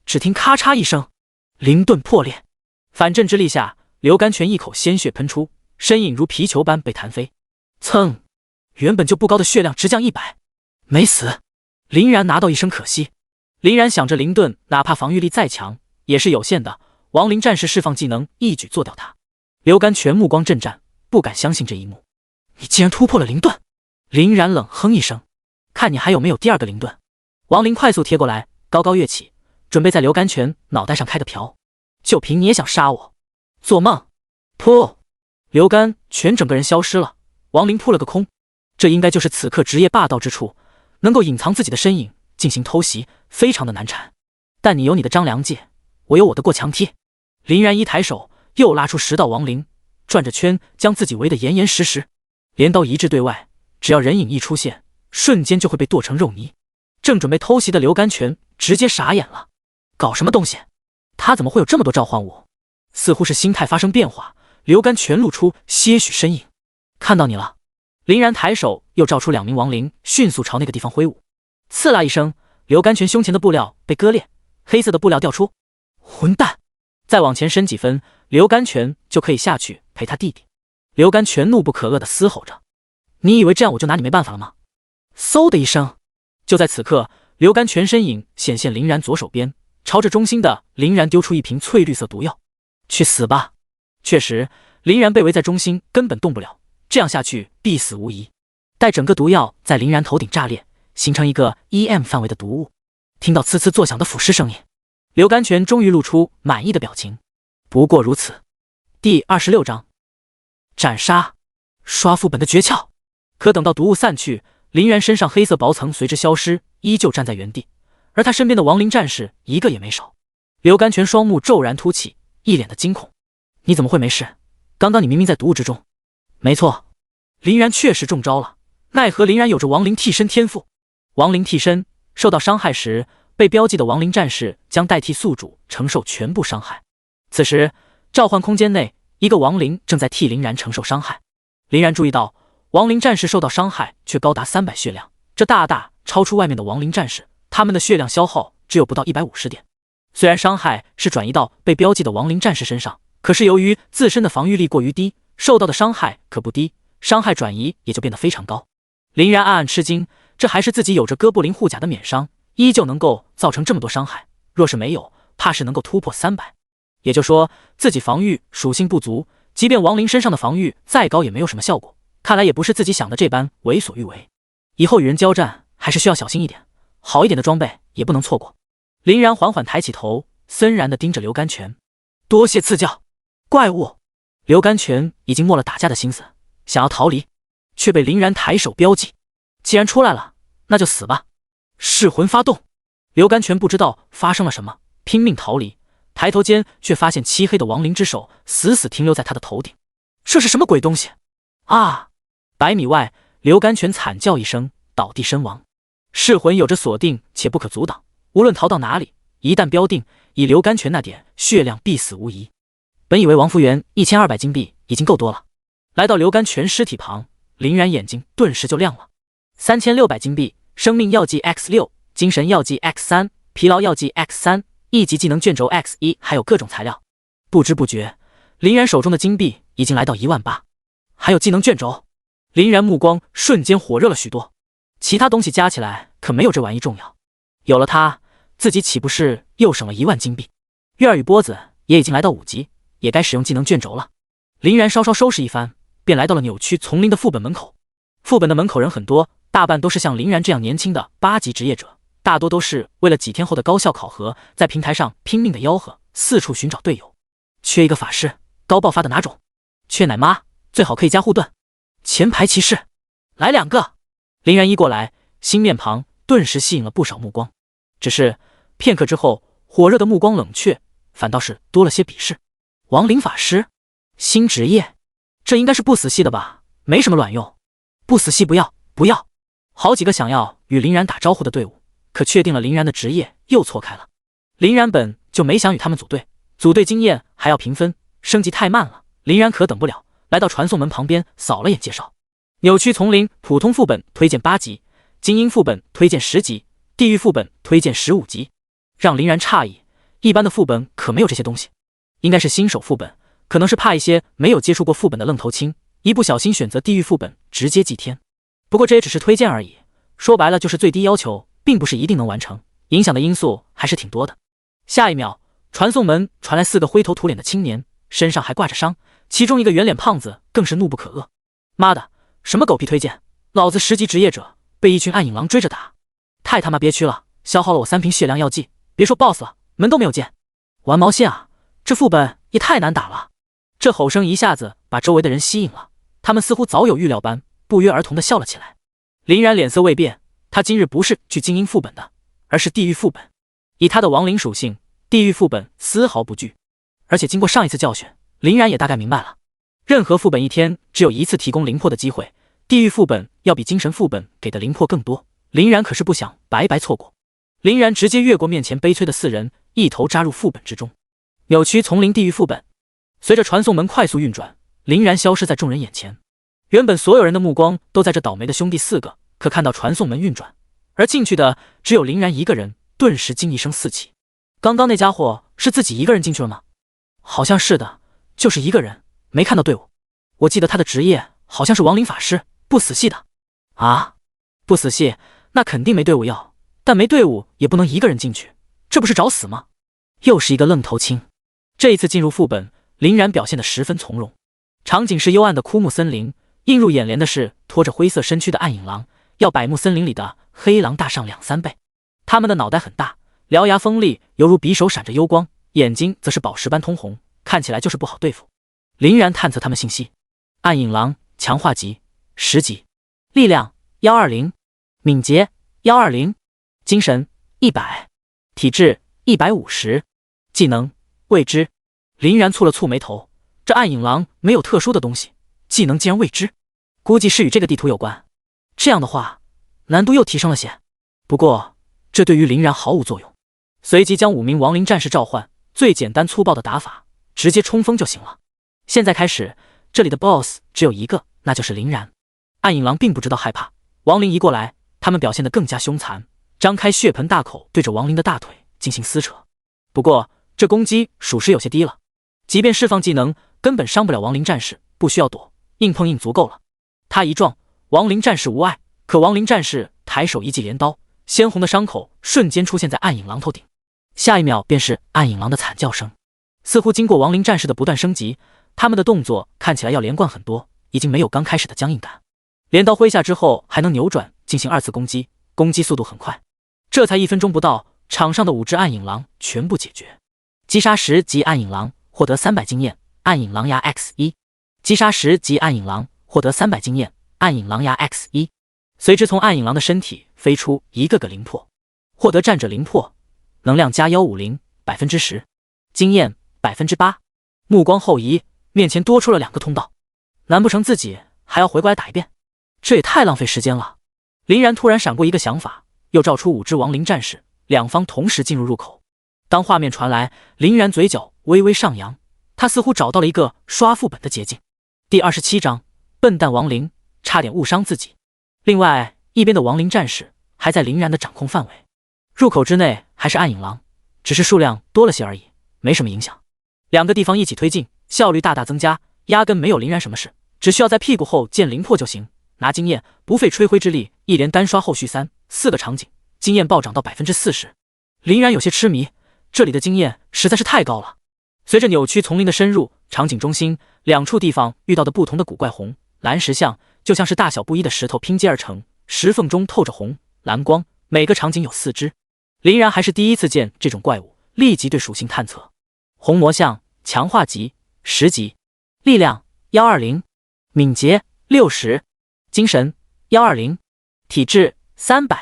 只听咔嚓一声，灵盾破裂，反震之力下，刘甘泉一口鲜血喷出，身影如皮球般被弹飞。噌，原本就不高的血量直降100，没死。林然拿到一声可惜。林然想着灵盾哪怕防御力再强也是有限的，亡灵战士释放技能一举做掉他。刘甘泉目光震战，不敢相信这一幕。你竟然突破了灵盾！林然冷哼一声，看你还有没有第二个灵盾。亡灵快速贴过来，高高跃起，准备在刘甘泉脑袋上开个瓢。就凭你也想杀我？做梦！噗！刘甘泉整个人消失了，亡灵扑了个空。这应该就是此刻职业霸道之处，能够隐藏自己的身影进行偷袭，非常的难缠。但你有你的张良计，我有我的过墙梯。林然一抬手，又拉出10道亡灵，转着圈将自己围得严严实实。镰刀一掷对外，只要人影一出现，瞬间就会被剁成肉泥。正准备偷袭的刘甘泉直接傻眼了，搞什么东西？他怎么会有这么多召唤物？似乎是心态发生变化，刘甘泉露出些许身影。看到你了。林然抬手又召出2名亡灵，迅速朝那个地方挥舞。刺啦一声，刘甘泉胸前的布料被割裂，黑色的布料掉出。混蛋！再往前伸几分，刘甘泉就可以下去陪他弟弟。刘甘泉怒不可遏地嘶吼着：你以为这样我就拿你没办法了吗？嗖的一声，就在此刻，刘甘泉身影显现林然左手边，朝着中心的林然丢出一瓶翠绿色毒药。去死吧！确实，林然被围在中心，根本动不了，这样下去必死无疑。待整个毒药在林然头顶炸裂，形成一个 EM 范围的毒物。听到呲呲作响的腐蚀声音，刘甘泉终于露出满意的表情。不过如此。第26章斩杀，刷副本的诀窍。可等到毒雾散去，林然身上黑色薄层随之消失，依旧站在原地，而他身边的亡灵战士一个也没少。刘甘泉双目骤然凸起，一脸的惊恐。你怎么会没事？刚刚你明明在毒雾之中。没错，林然确实中招了，奈何林然有着亡灵替身天赋。亡灵替身受到伤害时，被标记的亡灵战士将代替宿主承受全部伤害。此时召唤空间内一个亡灵正在替林然承受伤害。林然注意到亡灵战士受到伤害却高达300血量，这大大超出外面的亡灵战士，他们的血量消耗只有不到150点。虽然伤害是转移到被标记的亡灵战士身上，可是由于自身的防御力过于低，受到的伤害可不低，伤害转移也就变得非常高。林然暗暗吃惊，这还是自己有着哥布林护甲的免伤，依旧能够造成这么多伤害，若是没有，怕是能够突破300。也就说自己防御属性不足，即便亡灵身上的防御再高也没有什么效果，看来也不是自己想的这般为所欲为。以后与人交战还是需要小心一点，好一点的装备也不能错过。林然缓缓抬起头，森然地盯着刘甘泉。多谢赐教。怪物！刘甘泉已经没了打架的心思，想要逃离，却被林然抬手标记。既然出来了，那就死吧。噬魂发动。刘甘泉不知道发生了什么，拼命逃离，抬头间却发现漆黑的亡灵之手死死停留在他的头顶。这是什么鬼东西啊！100米外，刘甘泉惨叫一声，倒地身亡。噬魂有着锁定且不可阻挡，无论逃到哪里，一旦标定，以刘甘泉那点血量必死无疑。本以为王福元1200金币已经够多了，来到刘甘泉尸体旁，林然眼睛顿时就亮了。3600金币，生命药剂 X6， 精神药剂 X3， 疲劳药剂 X3， 一级技能卷轴 X1， 还有各种材料。不知不觉，林然手中的金币已经来到18000，还有技能卷轴。林然目光瞬间火热了许多，其他东西加起来可没有这玩意重要，有了它，自己岂不是又省了10000金币？月儿与波子也已经来到5级，也该使用技能卷轴了。林然稍稍收拾一番，便来到了扭曲丛林的副本门口。副本的门口人很多，大半都是像林然这样年轻的8级职业者，大多都是为了几天后的高校考核，在平台上拼命的吆喝，四处寻找队友。缺一个法师，高爆发的哪种？缺奶妈，最好可以加护盾。前排骑士，来2个。林然一过来，新面庞顿时吸引了不少目光。只是片刻之后，火热的目光冷却，反倒是多了些鄙视。亡灵法师，新职业，这应该是不死系的吧？没什么卵用。不死系不要，不要。好几个想要与林然打招呼的队伍，可确定了林然的职业又错开了。林然本就没想与他们组队，组队经验还要平分，升级太慢了，林然可等不了。来到传送门旁边，扫了眼介绍：扭曲丛林普通副本推荐8级，精英副本推荐10级，地狱副本推荐15级。让林然诧异，一般的副本可没有这些东西，应该是新手副本，可能是怕一些没有接触过副本的愣头青，一不小心选择地狱副本，直接祭天。不过这也只是推荐而已，说白了就是最低要求，并不是一定能完成，影响的因素还是挺多的。下一秒，传送门传来4个灰头土脸的青年，身上还挂着伤，其中一个圆脸胖子更是怒不可遏：“妈的，什么狗屁推荐！老子10级职业者，被一群暗影狼追着打，太他妈憋屈了，消耗了我3瓶血量药剂，别说 BOSS 了，门都没有见。玩毛线啊！这副本也太难打了！”这吼声一下子把周围的人吸引了，他们似乎早有预料般，不约而同地笑了起来。林然脸色未变，他今日不是去精英副本的，而是地狱副本。以他的亡灵属性，地狱副本丝毫不惧。而且经过上一次教训，林然也大概明白了，任何副本一天只有1次提供灵魄的机会，地狱副本要比精神副本给的灵魄更多，林然可是不想白白错过。林然直接越过面前悲催的4人，一头扎入副本之中。扭曲丛林地狱副本，随着传送门快速运转，林然消失在众人眼前。原本所有人的目光都在这倒霉的兄弟4个，可看到传送门运转，而进去的只有林然一个人，顿时惊一声四起。刚刚那家伙是自己一个人进去了吗？好像是的，就是一个人，没看到队伍。我记得他的职业好像是亡灵法师，不死系的。啊，不死系，那肯定没队伍要，但没队伍也不能一个人进去，这不是找死吗？又是一个愣头青。这一次进入副本，林然表现得十分从容。场景是幽暗的枯木森林，映入眼帘的是拖着灰色身躯的暗影狼，要百木森林里的黑狼大上2、3倍。他们的脑袋很大，獠牙锋利，犹如匕首闪着幽光，眼睛则是宝石般通红，看起来就是不好对付。林然探测他们信息：暗影狼强化级10级，力量120，敏捷120，精神100，体质150，技能未知。林然蹙了蹙眉头，这暗影狼没有特殊的东西，技能竟然未知，估计是与这个地图有关。这样的话，难度又提升了些。不过这对于林然毫无作用，随即将5名亡灵战士召唤，最简单粗暴的打法，直接冲锋就行了。现在开始，这里的 BOSS 只有一个，那就是林然。暗影狼并不知道害怕，亡灵一过来，他们表现得更加凶残，张开血盆大口对着亡灵的大腿进行撕扯。不过这攻击属实有些低了，即便释放技能，根本伤不了亡灵战士，不需要躲，硬碰硬足够了。他一撞，亡灵战士无碍，可亡灵战士抬手一记镰刀，鲜红的伤口瞬间出现在暗影狼头顶。下一秒便是暗影狼的惨叫声。似乎经过亡灵战士的不断升级，他们的动作看起来要连贯很多，已经没有刚开始的僵硬感。镰刀挥下之后还能扭转进行2次攻击，攻击速度很快。这才1分钟不到，场上的5只暗影狼全部解决。击杀10级暗影狼获得300经验，暗影狼牙 X1。击杀10级暗影狼获得300经验，暗影狼牙 X1。随之从暗影狼的身体飞出一个个灵魄，获得战者灵魄，能量加150%， 10%，经验8%。目光后移，面前多出了2个通道，难不成自己还要回过来打一遍？这也太浪费时间了。林然突然闪过一个想法，又召出5只亡灵战士，两方同时进入入口。当画面传来，林然嘴角微微上扬，他似乎找到了一个刷副本的捷径。第27章，笨蛋亡灵，差点误伤自己。另外一边的亡灵战士还在林然的掌控范围，入口之内还是暗影狼，只是数量多了些而已，没什么影响。2个地方一起推进，效率大大增加，压根没有林然什么事，只需要在屁股后建灵魄就行，拿经验，不费吹灰之力，一连单刷后续3、4个场景，经验暴涨到 40%。林然有些痴迷，这里的经验实在是太高了。随着扭曲丛林的深入，场景中心2处地方遇到的不同的古怪红蓝石像，就像是大小不一的石头拼接而成，石缝中透着红蓝光，每个场景有4只。林然还是第一次见这种怪物，立即对属性探测。红魔像强化级10级，力量120，敏捷60，精神120，体质300，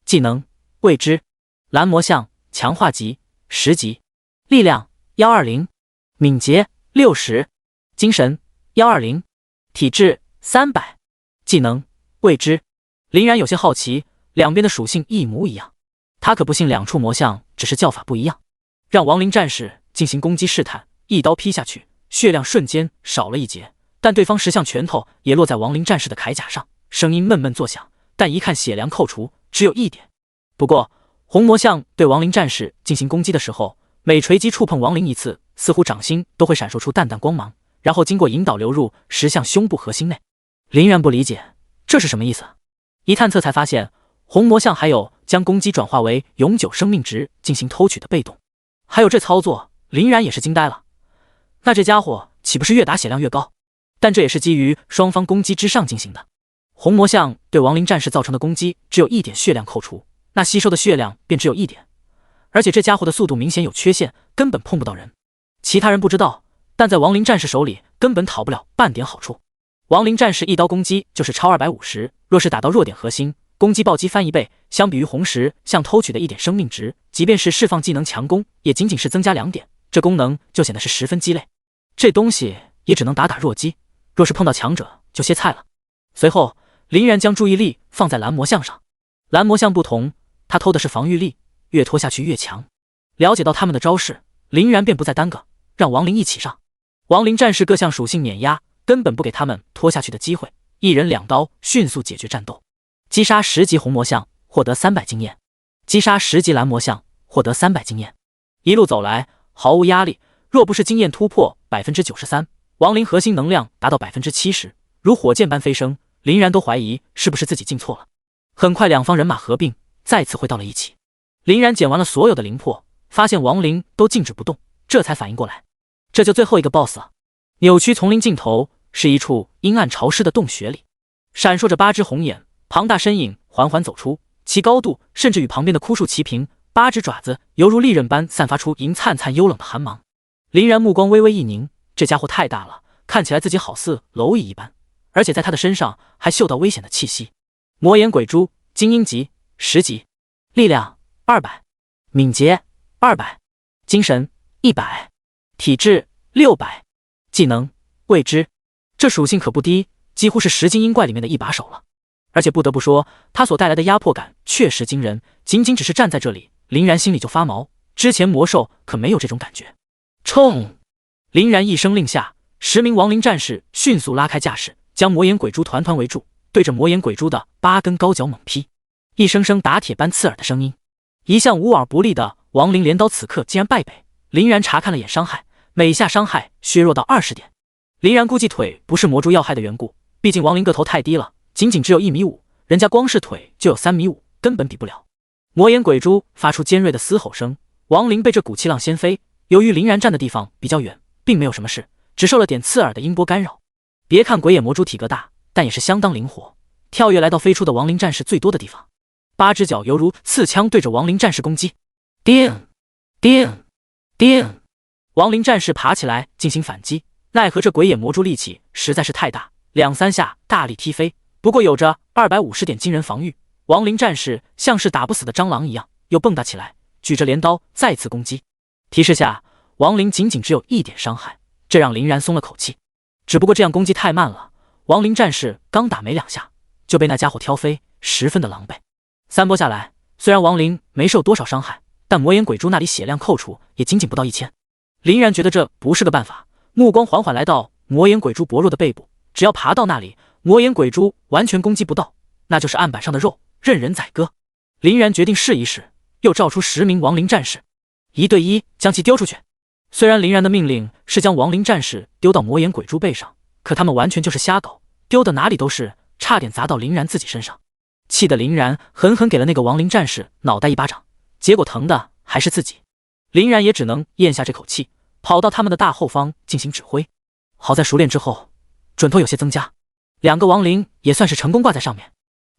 技能未知。蓝魔像强化级10级，力量120，敏捷60，精神120，体质300，技能未知。林然有些好奇，两边的属性一模一样，他可不信2处魔像只是叫法不一样。让亡灵战士进行攻击试探，一刀劈下去，血量瞬间少了1截，但对方石像拳头也落在亡灵战士的铠甲上，声音闷闷作响，但一看血量扣除，只有1点。不过红魔像对亡灵战士进行攻击的时候，每锤击触碰亡灵1次，似乎掌心都会闪烁出淡淡光芒，然后经过引导流入石像胸部核心内。林然不理解这是什么意思，一探测才发现红魔像还有将攻击转化为永久生命值进行偷取的被动，还有这操作，林然也是惊呆了。那这家伙岂不是越打血量越高？但这也是基于双方攻击之上进行的。红魔像对亡灵战士造成的攻击只有1点血量扣除，那吸收的血量便只有1点，而且这家伙的速度明显有缺陷，根本碰不到人。其他人不知道，但在亡灵战士手里根本讨不了半点好处。亡灵战士一刀攻击就是超250，若是打到弱点核心，攻击暴击翻1倍，相比于红石像偷取的1点生命值，即便是释放技能强攻，也仅仅是增加2点，这功能就显得是十分鸡肋。这东西也只能打打弱鸡，若是碰到强者就歇菜了。随后林然将注意力放在蓝魔像上，蓝魔像不同，他偷的是防御力，越拖下去越强。了解到他们的招式，林然便不再耽搁，让亡灵一起上。亡灵战士各项属性碾压，根本不给他们拖下去的机会，一人2刀迅速解决战斗。击杀10级红魔像获得300经验，击杀10级蓝魔像获得300经验。一路走来毫无压力，若不是经验突破 93%， 亡灵核心能量达到 70%， 如火箭般飞升，林然都怀疑是不是自己进错了。很快两方人马合并，再次回到了一起。林然捡完了所有的灵魄，发现亡灵都静止不动，这才反应过来，这就最后一个 BOSS 了。扭曲丛林尽头是一处阴暗潮湿的洞穴里，闪烁着8只红眼，庞大身影缓缓走出，其高度甚至与旁边的枯树齐平，8只爪子犹如利刃般散发出银灿灿幽冷的寒芒。林然目光微微一凝，这家伙太大了，看起来自己好似蝼蚁一般，而且在他的身上还嗅到危险的气息。魔眼鬼蛛精英级10级，力量200，敏捷200，精神100，体质600，技能未知。这属性可不低，几乎是10精英怪里面的一把手了。而且不得不说，他所带来的压迫感确实惊人，仅仅只是站在这里，林然心里就发毛。之前魔兽可没有这种感觉。冲！林然一声令下，10名亡灵战士迅速拉开架势，将魔眼鬼蛛团团围住，对着魔眼鬼蛛的8根高脚猛劈。一声声打铁般刺耳的声音，一向无往而不利的亡灵镰刀此刻竟然败北。林然查看了眼伤害，每下伤害削弱到20点。林然估计腿不是魔蛛要害的缘故，毕竟亡灵个头太低了，仅仅只有1.5米，人家光是腿就有3.5米，根本比不了。魔眼鬼蛛发出尖锐的嘶吼声，亡灵被这股气浪掀飞。由于林然站的地方比较远，并没有什么事，只受了点刺耳的音波干扰。别看鬼眼魔蛛体格大，但也是相当灵活，跳跃来到飞出的亡灵战士最多的地方，8只脚犹如刺枪对着亡灵战士攻击。叮叮叮！亡灵战士爬起来进行反击，奈何这鬼眼魔蛛力气实在是太大，2、3下大力踢飞。不过有着250点惊人防御，亡灵战士像是打不死的蟑螂一样，又蹦跶起来，举着镰刀再次攻击。提示下，亡灵仅仅只有1点伤害，这让林然松了口气。只不过这样攻击太慢了，亡灵战士刚打没2下就被那家伙挑飞，十分的狼狈。3波下来，虽然亡灵没受多少伤害，但魔眼鬼蛛那里血量扣除也仅仅不到1000。林然觉得这不是个办法，目光缓缓来到魔眼鬼蛛薄弱的背部，只要爬到那里，魔眼鬼蛛完全攻击不到，那就是案板上的肉，任人宰割。林然决定试一试，又召出10名亡灵战士，1对1将其丢出去。虽然林然的命令是将亡灵战士丢到魔眼鬼蛛背上，可他们完全就是瞎搞，丢的哪里都是，差点砸到林然自己身上。气得林然狠狠给了那个亡灵战士脑袋一巴掌，结果疼的还是自己。林然也只能咽下这口气，跑到他们的大后方进行指挥。好在熟练之后，准头有些增加，2个亡灵也算是成功挂在上面。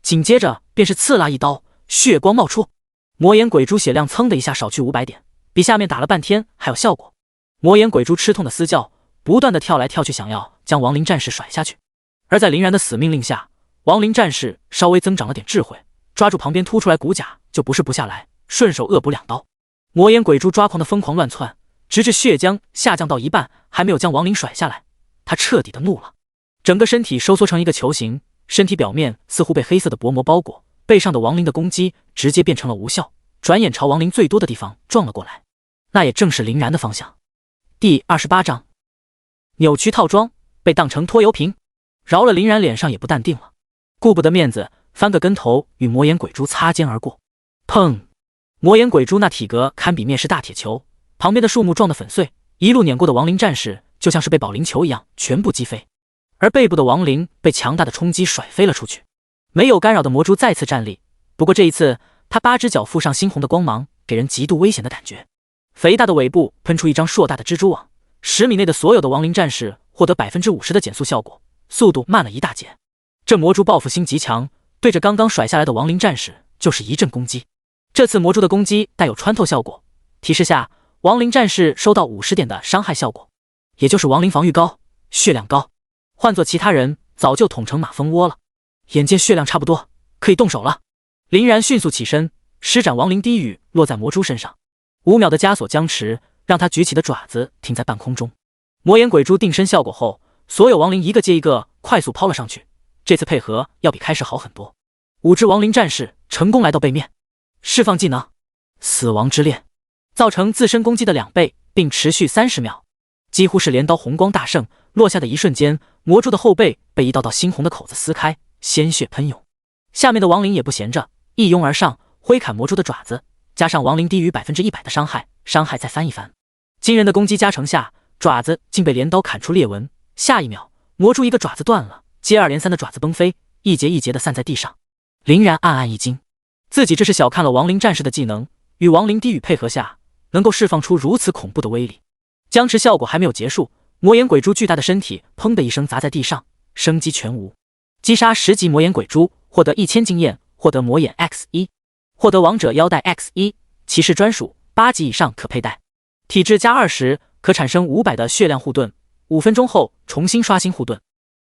紧接着便是刺啦一刀，血光冒出，魔眼鬼蛛血量噌的一下少去500点，比下面打了半天还有效果。魔眼鬼蛛吃痛的嘶叫，不断的跳来跳去，想要将亡灵战士甩下去。而在林然的死命令下，亡灵战士稍微增长了点智慧，抓住旁边凸出来骨甲就不是不下来，顺手恶补2刀。魔眼鬼蛛抓狂的疯狂乱窜，直至血浆下降到一半还没有将亡灵甩下来，他彻底的怒了，整个身体收缩成一个球形，身体表面似乎被黑色的薄膜包裹，背上的亡灵的攻击直接变成了无效，转眼朝亡灵最多的地方撞了过来，那也正是林然的方向。第28章扭曲套装被当成拖油瓶，饶了林然脸上也不淡定了，顾不得面子，翻个跟头与魔眼鬼蛛擦肩而过。砰！魔眼鬼蛛那体格堪比灭世大铁球，旁边的树木撞得粉碎，一路碾过的亡灵战士就像是被保龄球一样全部击飞，而背部的亡灵被强大的冲击甩飞了出去。没有干扰的魔蛛再次站立，不过这一次它8只脚附上猩红的光芒，给人极度危险的感觉。肥大的尾部喷出一张硕大的蜘蛛网，10米内的所有的亡灵战士获得 50% 的减速效果，速度慢了一大截。这魔蛛报复心极强，对着刚刚甩下来的亡灵战士就是一阵攻击。这次魔蛛的攻击带有穿透效果，提示下亡灵战士收到50点的伤害效果，也就是亡灵防御高，血量高。换做其他人早就捅成马蜂窝了。眼见血量差不多，可以动手了。林然迅速起身，施展亡灵低语落在魔蛛身上。5秒的枷锁僵持，让他举起的爪子停在半空中。魔眼鬼蛛定身效果后，所有亡灵一个接一个快速抛了上去。这次配合要比开始好很多。5只亡灵战士成功来到背面，释放技能死亡之链，造成自身攻击的2倍，并持续30秒。几乎是镰刀红光大盛，落下的一瞬间，魔蛛的后背被一道道猩红的口子撕开，鲜血喷涌。下面的亡灵也不闲着，一拥而上，挥砍魔蛛的爪子，加上亡灵低于 100% 的伤害再翻一番。惊人的攻击加成下，爪子竟被镰刀砍出裂纹。下一秒，魔蛛一个爪子断了，接二连三的爪子崩飞，一节一节的散在地上。林然暗暗一惊，自己这是小看了亡灵战士的技能，与亡灵低语配合下，能够释放出如此恐怖的威力。僵持效果还没有结束，魔眼鬼蛛巨大的身体砰的一声砸在地上，生机全无。击杀10级魔眼鬼蛛，获得1000经验，获得魔眼 X1， 获得王者腰带 X1， 骑士专属，8级以上可佩戴。体质加20，可产生500的血量护盾，5分钟后重新刷新护盾。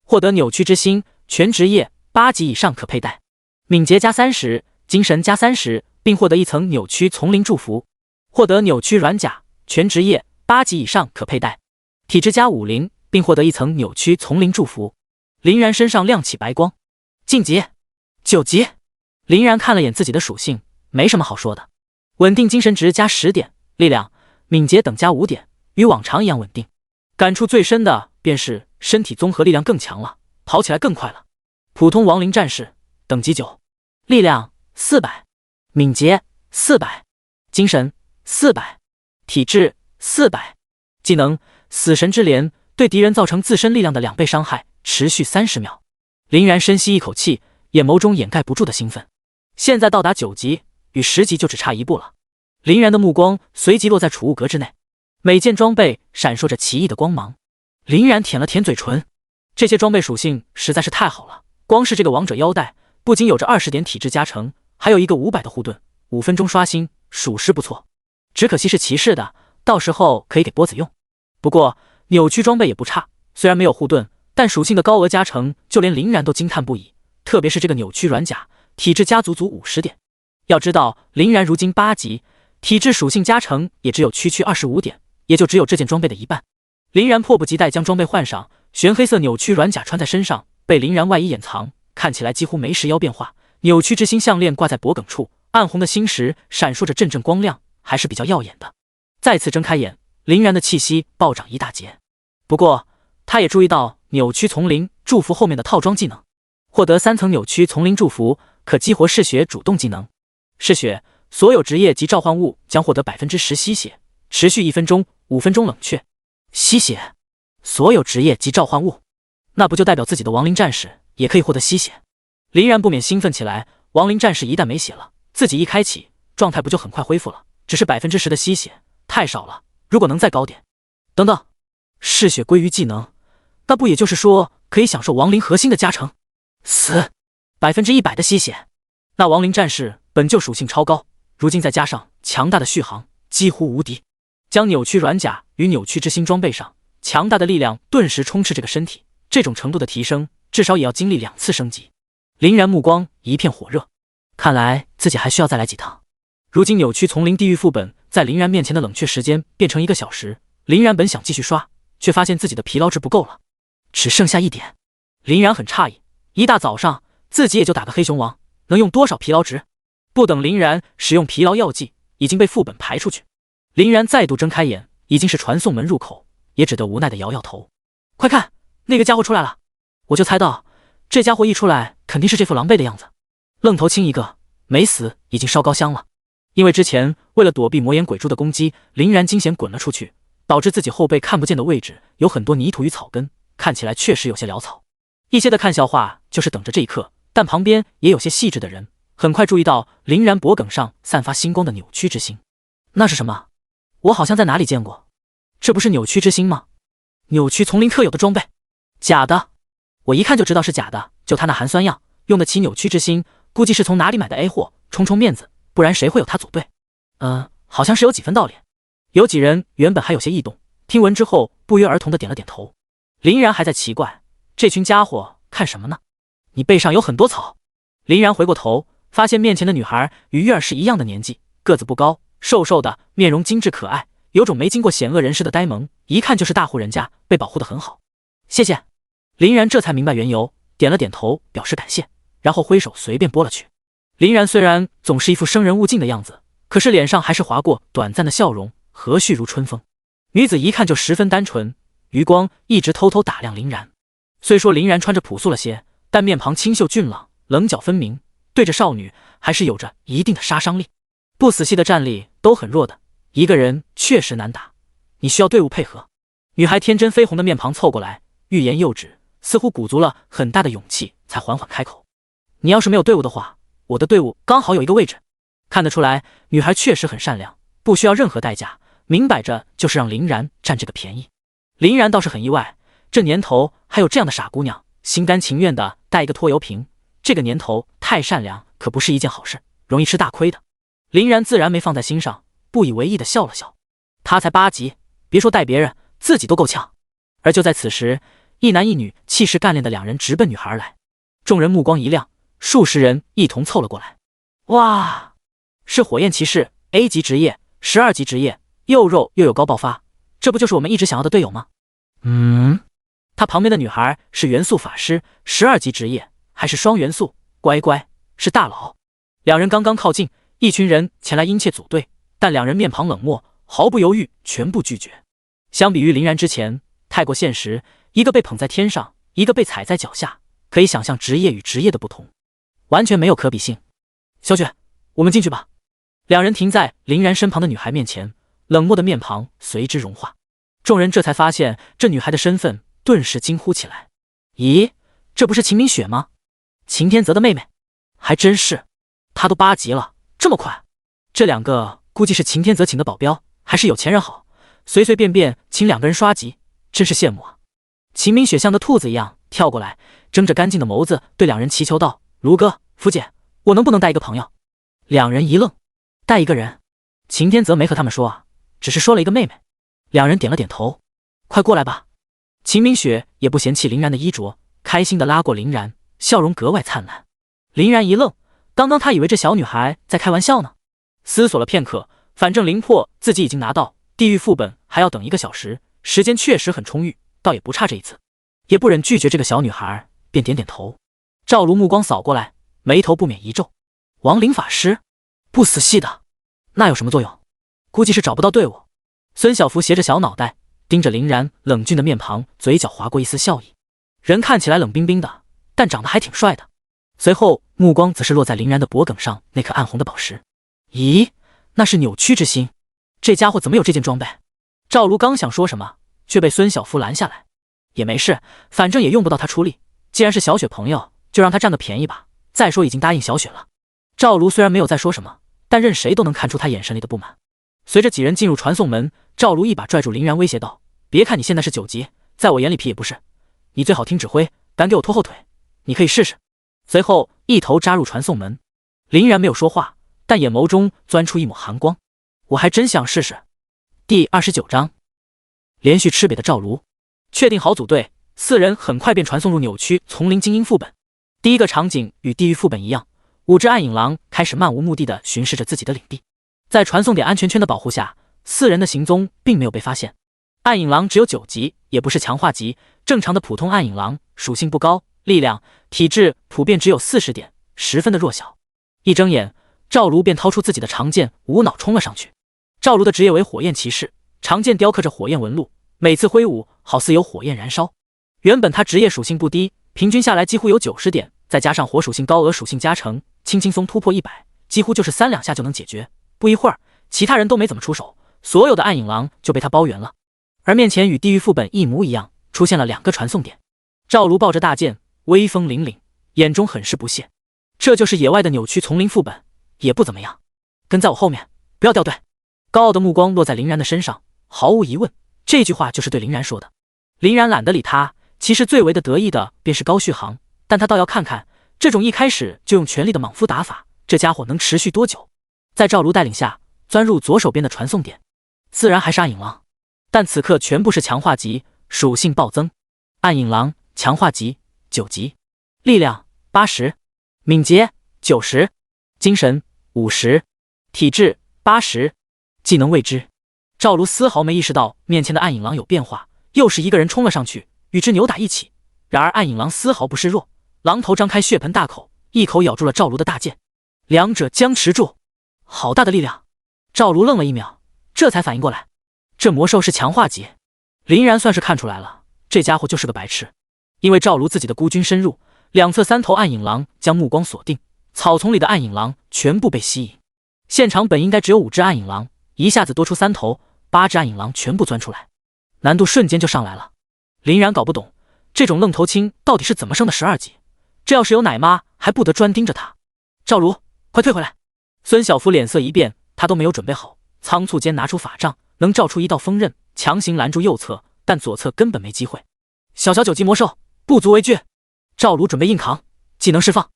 获得扭曲之心，全职业8级以上可佩戴。敏捷加30，精神加30，并获得1层扭曲丛林祝福。获得扭曲软甲，全职业8级以上可佩戴。体质加50，并获得1层扭曲丛林祝福。林然身上亮起白光，晋级9级。林然看了眼自己的属性，没什么好说的。稳定精神值加10点，力量、敏捷等加5点，与往常一样稳定。感触最深的便是身体综合力量更强了，跑起来更快了。普通亡灵战士等级9，力量400，敏捷400，精神400，体质400。技能死神之镰，对敌人造成自身力量的2倍伤害，持续30秒。林然深吸一口气，眼眸中掩盖不住的兴奋。现在到达9级，与10级就只差1步了。林然的目光随即落在储物格之内，每件装备闪烁着奇异的光芒。林然舔了舔嘴唇，这些装备属性实在是太好了。光是这个王者腰带，不仅有着20点体质加成，还有一个500的护盾，5分钟刷新，属实不错。只可惜是骑士的，到时候可以给波子用。不过扭曲装备也不差，虽然没有护盾，但属性的高额加成，就连林然都惊叹不已。特别是这个扭曲软甲，体质加足50点。要知道林然如今8级，体质属性加成也只有区25点，也就只有这件装备的一半。林然迫不及待将装备换上，玄黑色扭曲软甲穿在身上，被林然外衣掩藏，看起来几乎没时妖变化。扭曲之心项链挂在脖颈处，暗红的星石闪烁着阵阵光亮，还是比较耀眼的。再次睁开眼，林然的气息暴涨一大截。不过他也注意到扭曲丛林祝福后面的套装技能，获得3层扭曲丛林祝福，可激活嗜血主动技能。嗜血，所有职业及召唤物将获得 10% 吸血，持续1分钟，5分钟冷却。吸血，所有职业及召唤物，那不就代表自己的亡灵战士也可以获得吸血？林然不免兴奋起来。亡灵战士一旦没血了，自己一开启状态不就很快恢复了？只是 10% 的吸血太少了，如果能再高点。等等，嗜血归于技能，那不也就是说可以享受亡灵核心的加成？死 100% 的吸血，那亡灵战士本就属性超高，如今再加上强大的续航，几乎无敌。将扭曲软甲与扭曲之心装备上，强大的力量顿时充斥这个身体，这种程度的提升至少也要经历2次升级。林然目光一片火热，看来自己还需要再来几趟。如今扭曲丛林地狱副本在林然面前的冷却时间变成1个小时，林然本想继续刷，却发现自己的疲劳值不够了，只剩下1点。林然很诧异，一大早上自己也就打个黑熊王，能用多少疲劳值？不等林然使用疲劳药剂，已经被副本排出去。林然再度睁开眼，已经是传送门入口，也只得无奈的摇摇头。快看，那个家伙出来了！我就猜到，这家伙一出来肯定是这副狼狈的样子。愣头青一个，没死已经烧高香了。因为之前为了躲避魔眼鬼蛛的攻击，林然惊险滚了出去，导致自己后背看不见的位置有很多泥土与草根，看起来确实有些潦草。一些的看笑话就是等着这一刻，但旁边也有些细致的人很快注意到林然脖颈上散发星光的扭曲之星。那是什么？我好像在哪里见过，这不是扭曲之星吗？扭曲丛林特有的装备？假的，我一看就知道是假的，就他那寒酸样，用得起扭曲之星，估计是从哪里买的 A 货，充面子，不然谁会有他组队？好像是有几分道理。有几人原本还有些异动，听闻之后不约而同的点了点头。林然还在奇怪，这群家伙看什么呢？你背上有很多草。林然回过头，发现面前的女孩与月儿是一样的年纪，个子不高，瘦瘦的，面容精致可爱，有种没经过险恶人世的呆萌，一看就是大户人家，被保护得很好。谢谢。林然这才明白缘由，点了点头表示感谢，然后挥手随便拨了去。林然虽然总是一副生人勿近的样子，可是脸上还是划过短暂的笑容，和煦如春风。女子一看就十分单纯，余光一直偷偷打量林然。虽说林然穿着朴素了些，但面庞清秀俊朗，棱角分明，对着少女还是有着一定的杀伤力。不死系的战力都很弱的，一个人确实难打，你需要队伍配合。女孩天真绯红的面庞凑过来，欲言又止，似乎鼓足了很大的勇气才缓缓开口。你要是没有队伍的话，我的队伍刚好有一个位置。看得出来，女孩确实很善良，不需要任何代价，明摆着就是让林然占这个便宜。林然倒是很意外，这年头还有这样的傻姑娘，心甘情愿的带一个拖油瓶。这个年头太善良可不是一件好事，容易吃大亏的。林然自然没放在心上，不以为意的笑了笑。他才8级，别说带别人，自己都够呛。而就在此时，一男一女气势干练的两人直奔女孩而来。众人目光一亮，数十人一同凑了过来。哇，是火焰骑士 A 级职业，12级职业，又肉又有高爆发，这不就是我们一直想要的队友吗？他旁边的女孩是元素法师，12级职业，还是双元素，乖乖，是大佬。两人刚刚靠近，一群人前来殷切组队，但两人面庞冷漠，毫不犹豫全部拒绝。相比于林然之前，太过现实，一个被捧在天上，一个被踩在脚下，可以想象职业与职业的不同，完全没有可比性。小雪，我们进去吧。两人停在林然身旁的女孩面前，冷漠的面庞随之融化。众人这才发现这女孩的身份，顿时惊呼起来。咦，这不是秦明雪吗？秦天泽的妹妹。还真是，她都8级了，这么快。这两个估计是秦天泽请的保镖，还是有钱人好，随随便便请2个人刷级，真是羡慕啊。秦明雪像个兔子一样跳过来，睁着干净的眸子对两人祈求道：卢哥，福姐，我能不能带一个朋友？两人一愣，带一个人？秦天泽没和他们说啊，只是说了一个妹妹。两人点了点头，快过来吧。秦明雪也不嫌弃林然的衣着，开心地拉过林然，笑容格外灿烂。林然一愣，刚刚他以为这小女孩在开玩笑呢。思索了片刻，反正灵魄自己已经拿到，地狱副本还要等1个小时，时间确实很充裕，倒也不差这一次，也不忍拒绝这个小女孩，便点点头。赵卢目光扫过来，眉头不免一皱。亡灵法师，不死系的，那有什么作用？估计是找不到队伍。孙小福斜着小脑袋，盯着林然冷峻的面庞，嘴角划过一丝笑意。人看起来冷冰冰的，但长得还挺帅的。随后目光则是落在林然的脖颈上那颗暗红的宝石。咦，那是扭曲之心，这家伙怎么有这件装备？赵卢刚想说什么，却被孙小福拦下来。也没事，反正也用不到他出力，既然是小雪朋友，就让他占个便宜吧。再说已经答应小雪了。赵卢虽然没有再说什么，但任谁都能看出他眼神里的不满。随着几人进入传送门，赵卢一把拽住林然，威胁道：别看你现在是9级，在我眼里屁也不是，你最好听指挥，敢给我拖后腿，你可以试试。随后一头扎入传送门。林然没有说话，但眼眸中钻出一抹寒光。我还真想试试。第29章，连续吃瘪的赵卢。确定好组队，4人很快便传送入扭曲丛林精英副本。第一个场景与地狱副本一样，5只暗影狼开始漫无目的地巡视着自己的领地。在传送点安全圈的保护下，4人的行踪并没有被发现。暗影狼只有9级，也不是强化级，正常的普通暗影狼，属性不高，力量、体质普遍只有40点，十分的弱小。一睁眼，赵卢便掏出自己的长剑，无脑冲了上去。赵卢的职业为火焰骑士，长剑雕刻着火焰纹路，每次挥舞好似有火焰燃烧。原本他职业属性不低，平均下来几乎有90点，再加上火属性高额属性加成，轻轻松突破100，几乎就是3两下就能解决。不一会儿，其他人都没怎么出手，所有的暗影狼就被他包圆了。而面前与地狱副本一模一样，出现了2个传送点。赵卢抱着大剑，威风凛凛，眼中很是不屑。这就是野外的扭曲丛林副本，也不怎么样。跟在我后面，不要掉队。高傲的目光落在林然的身上，毫无疑问，这句话就是对林然说的。林然懒得理他，其实最为的得意的便是高续航，但他倒要看看，这种一开始就用全力的莽夫打法，这家伙能持续多久。在赵卢带领下，钻入左手边的传送点，自然还是暗影狼，但此刻全部是强化级，属性暴增。暗影狼强化级9级，力量80，敏捷90，精神50，体质80，技能未知。赵卢丝毫没意识到面前的暗影狼有变化，又是一个人冲了上去，与之扭打一起。然而暗影狼丝毫不示弱，狼头张开血盆大口，一口咬住了赵卢的大剑，两者僵持住。好大的力量！赵卢愣了1秒，这才反应过来，这魔兽是强化级。林然算是看出来了，这家伙就是个白痴。因为赵卢自己的孤军深入，两侧3头暗影狼将目光锁定，草丛里的暗影狼全部被吸引。现场本应该只有5只暗影狼，一下子多出3头，8只暗影狼全部钻出来，难度瞬间就上来了。林然搞不懂，这种愣头青到底是怎么升的12级？这要是有奶妈，还不得专盯着他。赵卢，快退回来！孙小福脸色一变，他都没有准备好，仓促间拿出法杖，能照出一道锋刃，强行拦住右侧，但左侧根本没机会。小9级魔兽，不足为惧。赵卢准备硬扛，技能释放，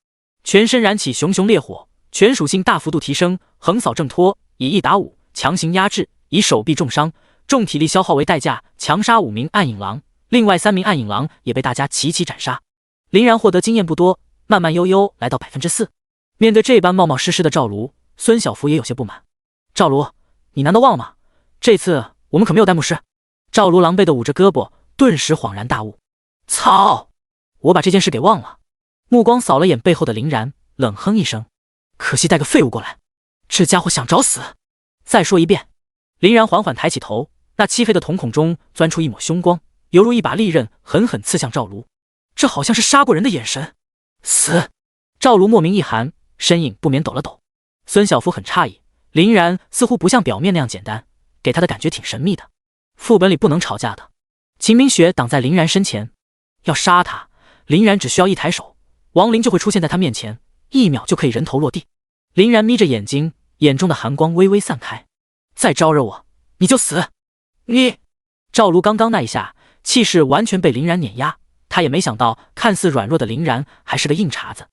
全身燃起熊熊烈火，全属性大幅度提升，横扫正拖，以1打5，强行压制，以手臂重伤、重体力消耗为代价，强杀5名暗影狼，另外3名暗影狼也被大家齐齐斩杀。林然获得经验不多，慢慢悠悠来到 4%。面对这般冒冒失失的赵卢，孙小福也有些不满。赵卢，你难道忘了吗？这次我们可没有弹幕师。赵卢狼狈地捂着胳膊，顿时恍然大悟。操！我把这件事给忘了。目光扫了眼背后的林然，冷哼一声，可惜带个废物过来，这家伙想找死。再说一遍。林然缓缓抬起头，那漆黑的瞳孔中钻出一抹凶光，犹如一把利刃狠狠刺向赵卢。这好像是杀过人的眼神。死！赵卢莫名一寒，身影不免抖了抖。孙小福很诧异，林然似乎不像表面那样简单，给他的感觉挺神秘的。副本里不能吵架的。秦明雪挡在林然身前，要杀他，林然只需要一抬手，亡灵就会出现在他面前，1秒就可以人头落地。林然眯着眼睛，眼中的寒光微微散开。再招惹我，你就死！你！赵卢刚刚那一下，气势完全被林然碾压，他也没想到看似软弱的林然还是个硬茬子。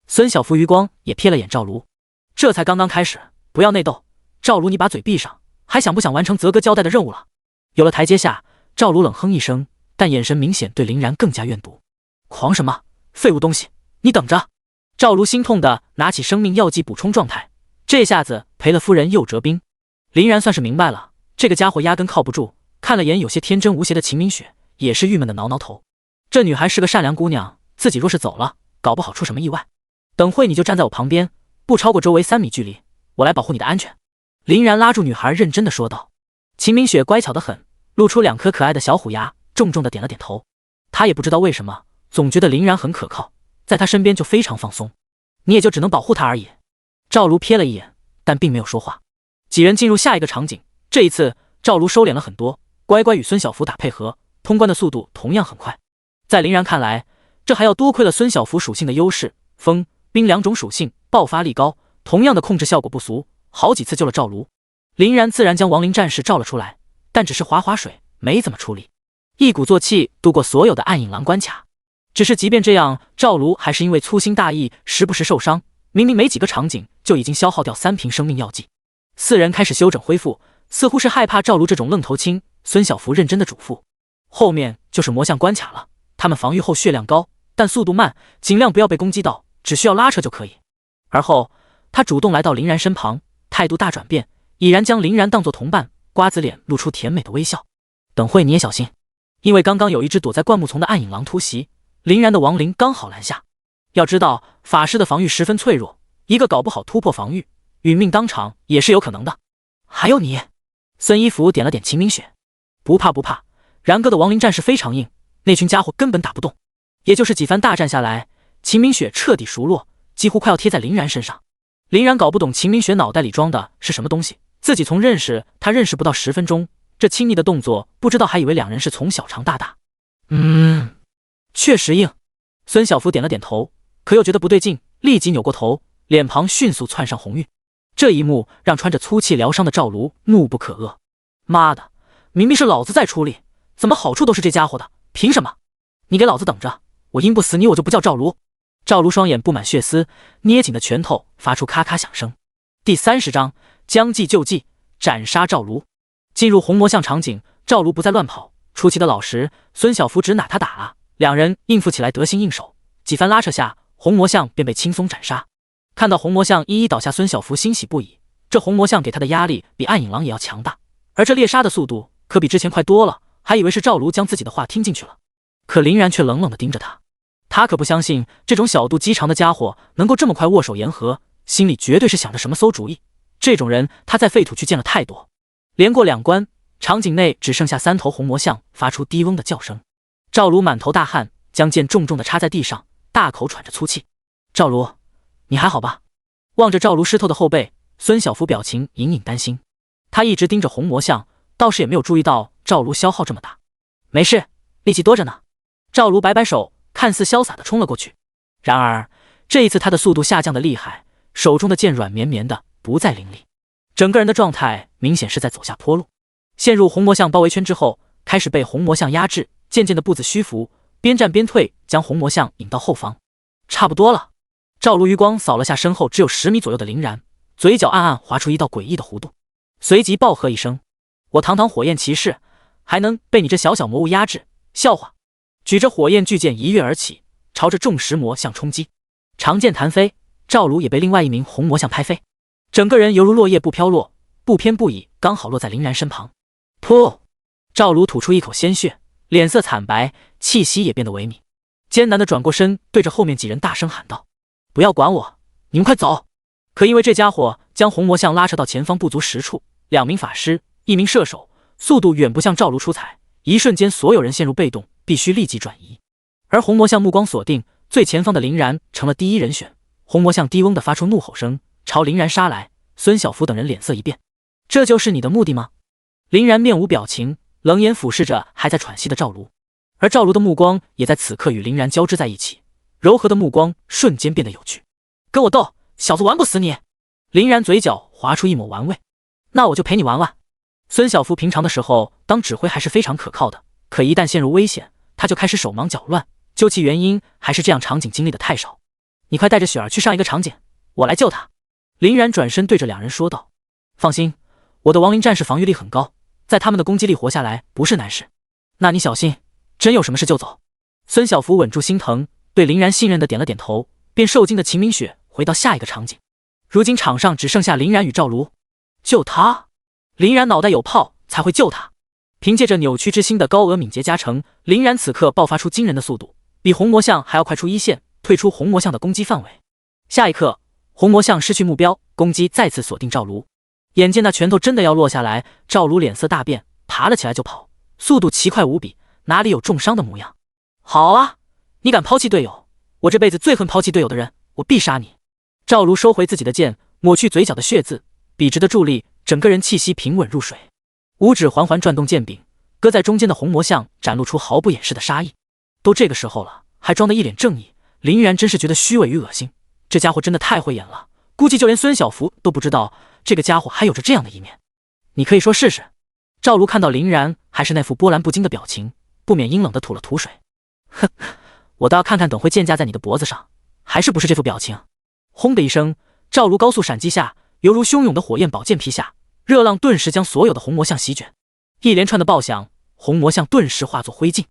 孙小福余光也瞥了眼赵卢，这才刚刚开始，不要内斗。赵卢，你把嘴闭上，还想不想完成泽哥交代的任务了？有了台阶下，赵卢冷哼一声，但眼神明显对林然更加怨毒。狂什么？废物东西，你等着！赵卢心痛的拿起生命药剂补充状态，这下子赔了夫人又折兵。林然算是明白了，这个家伙压根靠不住，看了眼有些天真无邪的秦明雪，也是郁闷的挠挠头。这女孩是个善良姑娘，自己若是走了，搞不好出什么意外。等会你就站在我旁边，不超过周围3米距离，我来保护你的安全。林然拉住女孩，认真的说道。秦明雪乖巧得很，露出2颗可爱的小虎牙，重重的点了点头。她也不知道为什么，总觉得林然很可靠，在她身边就非常放松。你也就只能保护她而已。赵卢瞥了一眼，但并没有说话。几人进入下一个场景，这一次赵卢收敛了很多，乖乖与孙小福打配合，通关的速度同样很快。在林然看来，这还要多亏了孙小福属性的优势，风、冰2种属性爆发力高，同样的控制效果不俗，好几次救了赵卢。林然自然将亡灵战士召了出来，但只是划划水，没怎么处理，一鼓作气度过所有的暗影狼关卡。只是即便这样，赵卢还是因为粗心大意，时不时受伤，明明没几个场景就已经消耗掉3瓶生命药剂。4人开始休整恢复，似乎是害怕赵卢这种愣头青。孙小福认真的嘱咐，后面就是魔像关卡了，他们防御后血量高，但速度慢，尽量不要被攻击到，只需要拉扯就可以。而后他主动来到林然身旁，态度大转变，已然将林然当作同伴，瓜子脸露出甜美的微笑。等会你也小心，因为刚刚有一只躲在灌木丛的暗影狼突袭，林然的亡灵刚好拦下。要知道法师的防御十分脆弱，一个搞不好突破防御，殒命当场也是有可能的。还有你。孙一福点了点秦明雪，不怕不怕，然哥的亡灵战士非常硬，那群家伙根本打不动。也就是几番大战下来，秦明雪彻底熟络，几乎快要贴在林然身上。林然搞不懂秦明雪脑袋里装的是什么东西，自己从认识他认识不到10分钟，这亲昵的动作，不知道还以为两人是从小长大大。确实硬。孙小福点了点头，可又觉得不对劲，立即扭过头，脸庞迅速窜上红晕。这一幕让穿着粗气疗伤的赵卢怒不可遏。妈的，明明是老子在出力，怎么好处都是这家伙的？凭什么？你给老子等着，我阴不死你，我就不叫赵卢。赵卢双眼布满血丝，捏紧的拳头发出咔咔响声。第30章将计就计，斩杀赵卢。进入红魔像场景，赵卢不再乱跑，出奇的老实，孙小福指哪他打啊，两人应付起来得心应手。几番拉扯下，红魔像便被轻松斩杀。看到红魔像一一倒下，孙小福欣喜不已。这红魔像给他的压力比暗影狼也要强大，而这猎杀的速度可比之前快多了，还以为是赵卢将自己的话听进去了。可林然却冷冷地盯着他，他可不相信这种小肚鸡肠的家伙能够这么快握手言和，心里绝对是想着什么馊主意。这种人他在废土区见了太多。连过2关，场景内只剩下3头红魔像发出低嗡的叫声。赵卢满头大汗，将剑重重地插在地上，大口喘着粗气。赵卢，你还好吧？望着赵卢湿透的后背，孙小福表情隐隐担心。他一直盯着红魔像，倒是也没有注意到赵卢消耗这么大。没事，力气多着呢。赵卢摆摆手，看似潇洒地冲了过去。然而这一次他的速度下降的厉害，手中的剑软绵绵的，不再凌厉，整个人的状态明显是在走下坡路。陷入红魔像包围圈之后，开始被红魔像压制，渐渐的步子虚浮，边战边退，将红魔像引到后方。差不多了。赵卢余光扫了下身后只有10米左右的林然，嘴角暗暗划出一道诡异的弧度，随即暴喝一声：我堂堂火焰骑士，还能被你这小小魔物压制？笑话！举着火焰巨剑一跃而起，朝着众石魔像冲击。长剑弹飞，赵卢也被另外一名红魔像拍飞，整个人犹如落叶不飘落，不偏不倚，刚好落在林然身旁。噗！赵卢吐出一口鲜血，脸色惨白，气息也变得萎靡，艰难地转过身，对着后面几人大声喊道：不要管我，你们快走！可因为这家伙将红魔像拉扯到前方不足10处，2名法师，1名射手，速度远不像赵卢出彩，一瞬间所有人陷入被动，必须立即转移。而红魔像目光锁定最前方的林然，成了第一人选。红魔像低嗡地发出怒吼声，朝林然杀来。孙小福等人脸色一变，这就是你的目的吗？林然面无表情，冷眼俯视着还在喘息的赵卢，而赵卢的目光也在此刻与林然交织在一起，柔和的目光瞬间变得有趣。跟我斗，小子玩不死你！林然嘴角划出一抹玩味，那我就陪你玩玩。孙小福平常的时候当指挥还是非常可靠的，可一旦陷入危险，他就开始手忙脚乱，究其原因还是这样场景经历的太少。你快带着雪儿去上一个场景，我来救他。林然转身对着两人说道：放心，我的亡灵战士防御力很高，在他们的攻击力活下来不是难事。那你小心，真有什么事就走。孙小福稳住心疼，对林然信任的点了点头，便受惊的秦明雪回到下一个场景。如今场上只剩下林然与赵卢。救他？林然脑袋有泡才会救他。凭借着扭曲之心的高额敏捷加成，林然此刻爆发出惊人的速度，比红魔像还要快出一线，退出红魔像的攻击范围。下一刻，红魔像失去目标，攻击再次锁定赵卢。眼见那拳头真的要落下来，赵卢脸色大变，爬了起来就跑，速度奇快无比，哪里有重伤的模样。好啊，你敢抛弃队友，我这辈子最恨抛弃队友的人，我必杀你。赵卢收回自己的剑，抹去嘴角的血渍，笔直的伫立，整个人气息平稳入水。五指缓缓转动剑柄，搁在中间的红魔像展露出毫不掩饰的杀意。都这个时候了，还装得一脸正义，林然真是觉得虚伪与恶心。这家伙真的太会演了，估计就连孙小福都不知道这个家伙还有着这样的一面。你可以说试试。赵卢看到林然还是那副波澜不惊的表情，不免阴冷地吐了吐水。哼，我倒要看看等会剑架在你的脖子上，还是不是这副表情。轰的一声，赵卢高速闪击下，犹如汹涌的火焰宝剑劈下，热浪顿时将所有的红魔像席卷。一连串的爆响，红魔像顿时化作灰烬。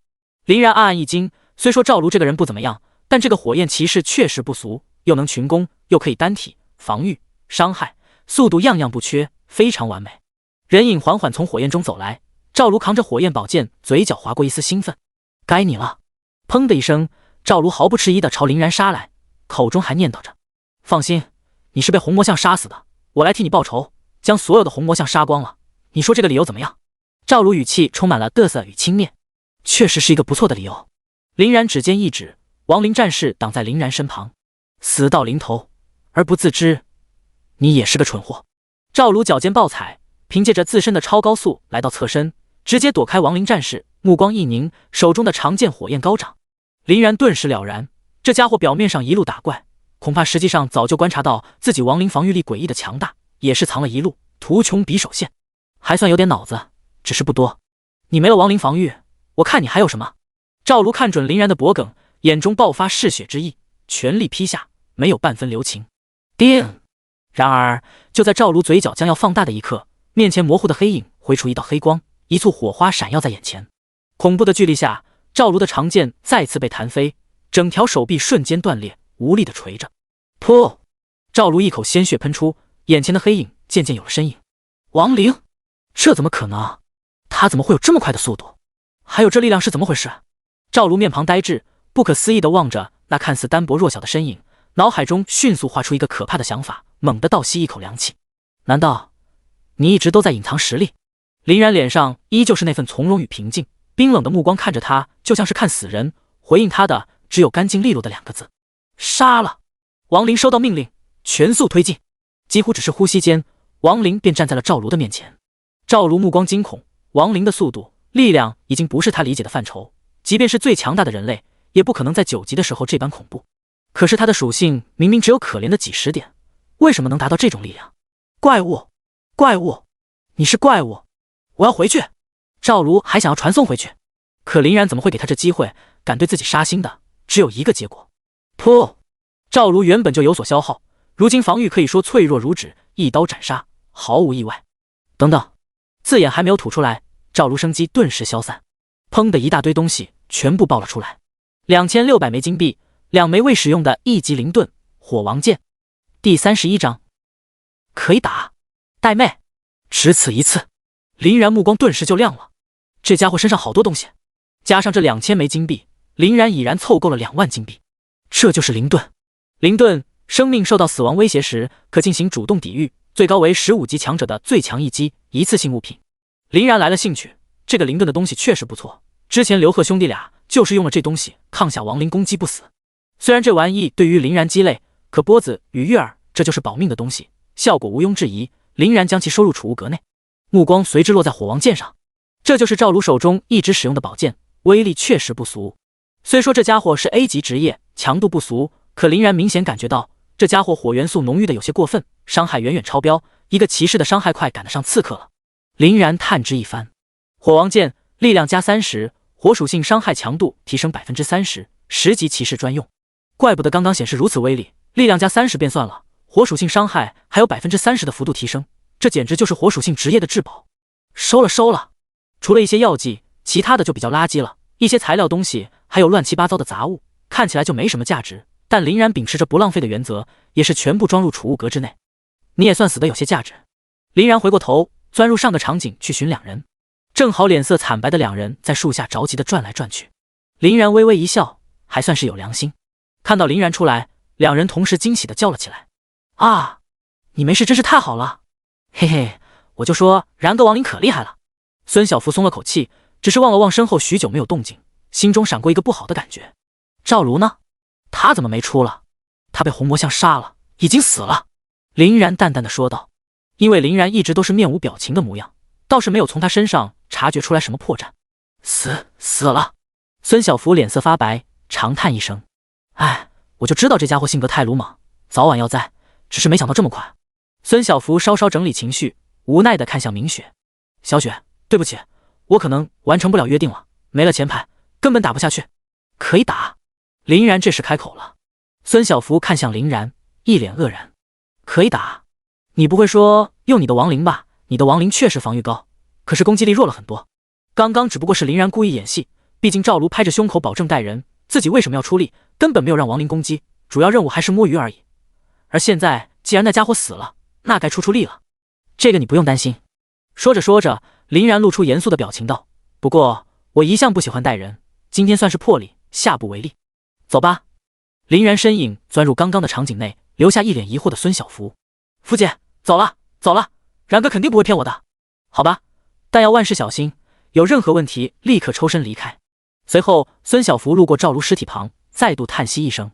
林然暗暗一惊，虽说赵卢这个人不怎么样，但这个火焰骑士确实不俗，又能群攻，又可以单体防御、伤害、速度样样不缺，非常完美。人影缓缓从火焰中走来，赵卢扛着火焰宝剑，嘴角划过一丝兴奋。该你了！砰的一声，赵卢毫不迟疑地朝林然杀来，口中还念叨着：放心，你是被红魔像杀死的，我来替你报仇，将所有的红魔像杀光了。你说这个理由怎么样？赵卢语气充满了嘚瑟与轻蔑。确实是一个不错的理由。林然指尖一指，亡灵战士挡在林然身旁。死到临头而不自知，你也是个蠢货。赵卢脚尖暴踩，凭借着自身的超高速来到侧身，直接躲开亡灵战士，目光一凝，手中的长剑火焰高涨。林然顿时了然，这家伙表面上一路打怪，恐怕实际上早就观察到自己亡灵防御力诡异的强大，也是藏了一路，图穷匕首现，还算有点脑子，只是不多。你没了亡灵防御，我看你还有什么？赵卢看准林然的脖颈，眼中爆发嗜血之意，全力劈下，没有半分留情。叮！然而就在赵卢嘴角将要放大的一刻，面前模糊的黑影挥出一道黑光，一簇火花闪耀在眼前。恐怖的距离下，赵卢的长剑再次被弹飞，整条手臂瞬间断裂，无力的垂着。噗！赵卢一口鲜血喷出，眼前的黑影渐渐有了身影。亡灵？这怎么可能？他怎么会有这么快的速度？还有这力量是怎么回事？赵卢面庞呆滞，不可思议地望着那看似单薄弱小的身影，脑海中迅速画出一个可怕的想法，猛地倒吸一口凉气。难道你一直都在隐藏实力？林然脸上依旧是那份从容与平静，冰冷的目光看着他，就像是看死人，回应他的只有干净利落的2个字：杀了。亡灵收到命令，全速推进。几乎只是呼吸间，亡灵便站在了赵卢的面前。赵卢目光惊恐，亡灵的速度、力量已经不是他理解的范畴，即便是最强大的人类，也不可能在9级的时候这般恐怖。可是他的属性明明只有可怜的几十点，为什么能达到这种力量？怪物！怪物！你是怪物！我要回去！赵卢还想要传送回去，可林然怎么会给他这机会？敢对自己杀心的，只有一个结果。噗！赵卢原本就有所消耗，如今防御可以说脆弱如纸，一刀斩杀，毫无意外。等等，字眼还没有吐出来，赵卢生机顿时消散，砰的一大堆东西全部爆了出来。2600枚金币，2枚未使用的1级灵盾火王剑。第31章，可以打！带妹，只此一次。林然目光顿时就亮了，这家伙身上好多东西，加上这2000枚金币，林然已然凑够了2万金币。这就是灵盾。灵盾，生命受到死亡威胁时可进行主动抵御，最高为15级强者的最强一击，一次性物品。林然来了兴趣，这个灵盾的东西确实不错，之前刘贺兄弟俩就是用了这东西抗下亡灵攻击不死。虽然这玩意对于林然鸡肋，可波子与月儿这就是保命的东西，效果毋庸置疑。林然将其收入储物阁内，目光随之落在火王剑上，这就是赵卢手中一直使用的宝剑，威力确实不俗。虽说这家伙是 A 级职业，强度不俗，可林然明显感觉到这家伙火元素浓郁的有些过分，伤害远远超标，一个骑士的伤害快赶得上刺客了。林然叹之一番，火王剑力量加30%，火属性伤害强度提升 30%，10级骑士专用。怪不得刚刚显示如此威力，力量加30便算了，火属性伤害还有 30% 的幅度提升，这简直就是火属性职业的至宝。收了收了，除了一些药剂，其他的就比较垃圾了，一些材料东西还有乱七八糟的杂物，看起来就没什么价值，但林然秉持着不浪费的原则，也是全部装入储物阁之内。你也算死得有些价值。林然回过头，钻入上个场景去寻2人，正好脸色惨白的2人在树下着急的转来转去。林然微微一笑，还算是有良心。看到林然出来，2人同时惊喜的叫了起来：啊，你没事真是太好了！嘿嘿，我就说然哥亡灵可厉害了。孙小福松了口气，只是望了望身后许久没有动静，心中闪过一个不好的感觉。赵卢呢？他怎么没出了？他被红魔像杀了，已经死了。林然淡淡的说道。因为林然一直都是面无表情的模样，倒是没有从他身上察觉出来什么破绽。死了。孙小福脸色发白，长叹一声：哎，我就知道这家伙性格太鲁莽，早晚要栽，只是没想到这么快。孙小福稍稍整理情绪，无奈的看向明雪：小雪，对不起，我可能完成不了约定了，没了钱牌，根本打不下去。可以打。林然这时开口了。孙小福看向林然，一脸愕然：可以打？你不会说用你的亡灵吧？你的亡灵确实防御高，可是攻击力弱了很多。刚刚只不过是林然故意演戏，毕竟赵卢拍着胸口保证带人，自己为什么要出力？根本没有让亡灵攻击，主要任务还是摸鱼而已。而现在既然那家伙死了，那该出力了。这个你不用担心。说着说着，林然露出严肃的表情道：不过我一向不喜欢带人，今天算是破例，下不为例。走吧。林然身影钻入刚刚的场景内，留下一脸疑惑的孙小福。福姐，走了，然哥肯定不会骗我的。好吧，但要万事小心，有任何问题立刻抽身离开。随后，孙小福路过赵卢尸体旁，再度叹息一声。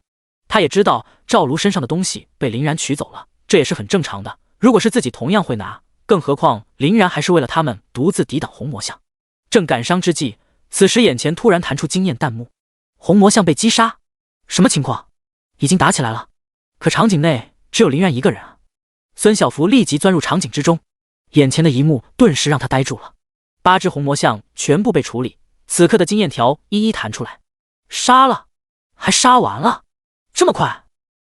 他也知道赵卢身上的东西被林然取走了，这也是很正常的。如果是自己同样会拿，更何况林然还是为了他们独自抵挡红魔像。正感伤之际，此时眼前突然弹出惊艳弹幕：红魔像被击杀。什么情况？已经打起来了，可场景内只有林然一个人啊！孙小福立即钻入场景之中，眼前的一幕顿时让他呆住了。8只红魔像全部被处理，此刻的经验条一一弹出来。杀了，还杀完了，这么快？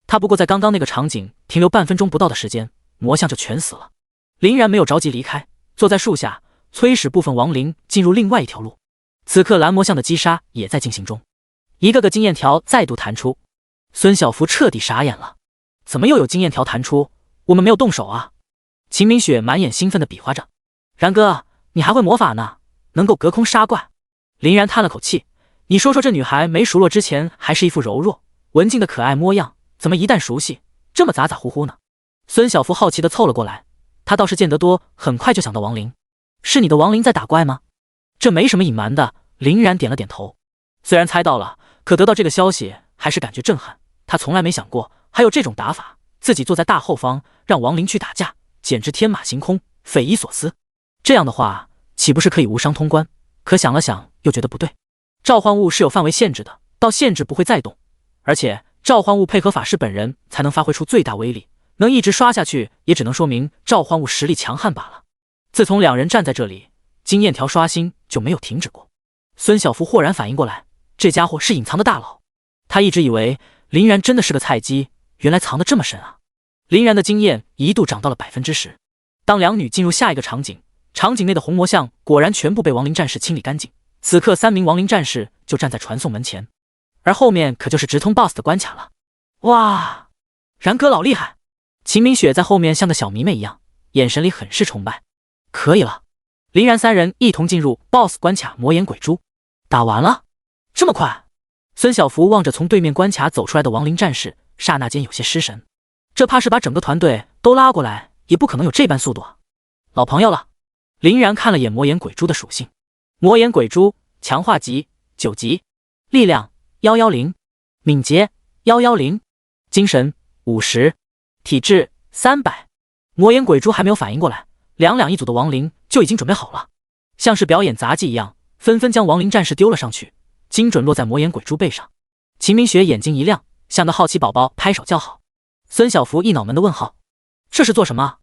他不过在刚刚那个场景停留半分钟不到的时间，魔像就全死了。林然没有着急离开，坐在树下催使部分亡灵进入另外一条路。此刻蓝魔像的击杀也在进行中，一个个经验条再度弹出。孙小福彻底傻眼了，怎么又有经验条弹出？我们没有动手啊！秦明雪满眼兴奋地比划着：“然哥，你还会魔法呢，能够隔空杀怪。”林然叹了口气：“你说说，这女孩没熟络之前还是一副柔弱文静的可爱模样，怎么一旦熟悉，这么咋咋呼呼呢？”孙小福好奇地凑了过来，他倒是见得多，很快就想到亡灵。是你的亡灵在打怪吗？这没什么隐瞒的。林然点了点头，虽然猜到了，可得到这个消息还是感觉震撼。他从来没想过还有这种打法，自己坐在大后方让亡灵去打架，简直天马行空，匪夷所思。这样的话，岂不是可以无伤通关？可想了想，又觉得不对。召唤物是有范围限制的，到限制不会再动，而且召唤物配合法师本人才能发挥出最大威力，能一直刷下去，也只能说明召唤物实力强悍罢了。自从两人站在这里，经验条刷新就没有停止过。孙小福豁然反应过来，这家伙是隐藏的大佬。他一直以为林然真的是个菜鸡，原来藏得这么深啊！林然的经验一度涨到了10%。当两女进入下一个场景，场景内的红魔像果然全部被亡灵战士清理干净。此刻3名亡灵战士就站在传送门前，而后面可就是直通 BOSS 的关卡了。哇，然哥老厉害！秦明雪在后面像个小迷妹一样，眼神里很是崇拜。可以了，林然3人一同进入 BOSS 关卡魔眼鬼蛛。打完了？这么快？孙小福望着从对面关卡走出来的亡灵战士，刹那间有些失神。这怕是把整个团队都拉过来，也不可能有这般速度啊！老朋友了。林然看了眼魔眼鬼蛛的属性，魔眼鬼蛛强化级9级，力量110，敏捷110，精神50，体质300。魔眼鬼蛛还没有反应过来，两一组的亡灵就已经准备好了，像是表演杂技一样，纷纷将亡灵战士丢了上去，精准落在魔眼鬼蛛背上。秦明雪眼睛一亮，像个好奇宝宝拍手叫好。孙小福一脑门的问号，这是做什么？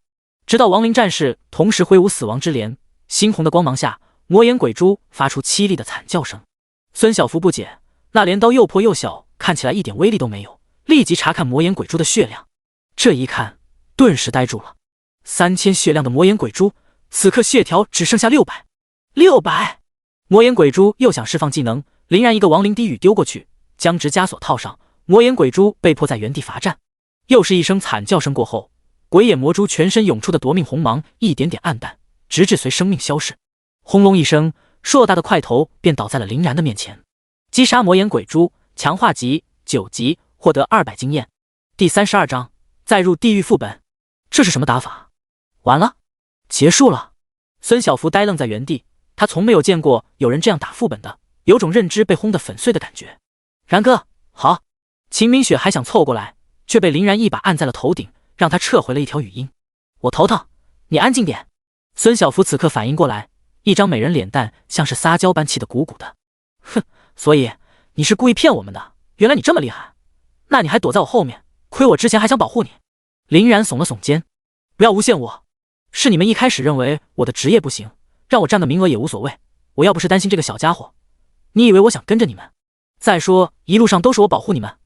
直到亡灵战士同时挥舞死亡之镰，猩红的光芒下，魔眼鬼蛛发出凄厉的惨叫声。孙小福不解，那镰刀又破又小，看起来一点威力都没有，立即查看魔眼鬼蛛的血量。这一看，顿时呆住了。3000血量的魔眼鬼蛛，此刻血条只剩下600。魔眼鬼蛛又想释放技能，林然一个亡灵低语丢过去，将直枷锁套上，魔眼鬼蛛被迫在原地罚站。又是一声惨叫声过后，鬼眼魔蛛全身涌出的夺命红芒一点点暗淡，直至随生命消逝。轰隆一声，硕大的块头便倒在了林然的面前。击杀魔眼鬼蛛，强化级9级，获得200经验。第32章，再入地狱副本。这是什么打法？完了，结束了。孙小福呆愣在原地，他从没有见过有人这样打副本的，有种认知被轰得粉碎的感觉。然哥，好！秦明雪还想凑过来，却被林然一把按在了头顶，让他撤回了一条语音。我头疼，你安静点。孙小福此刻反应过来，一张美人脸蛋像是撒娇般气得鼓鼓的。哼，所以你是故意骗我们的，原来你这么厉害，那你还躲在我后面，亏我之前还想保护你。林然耸了耸肩，不要诬陷我，是你们一开始认为我的职业不行，让我占个名额也无所谓，我要不是担心这个小家伙，你以为我想跟着你们？再说一路上都是我保护你们，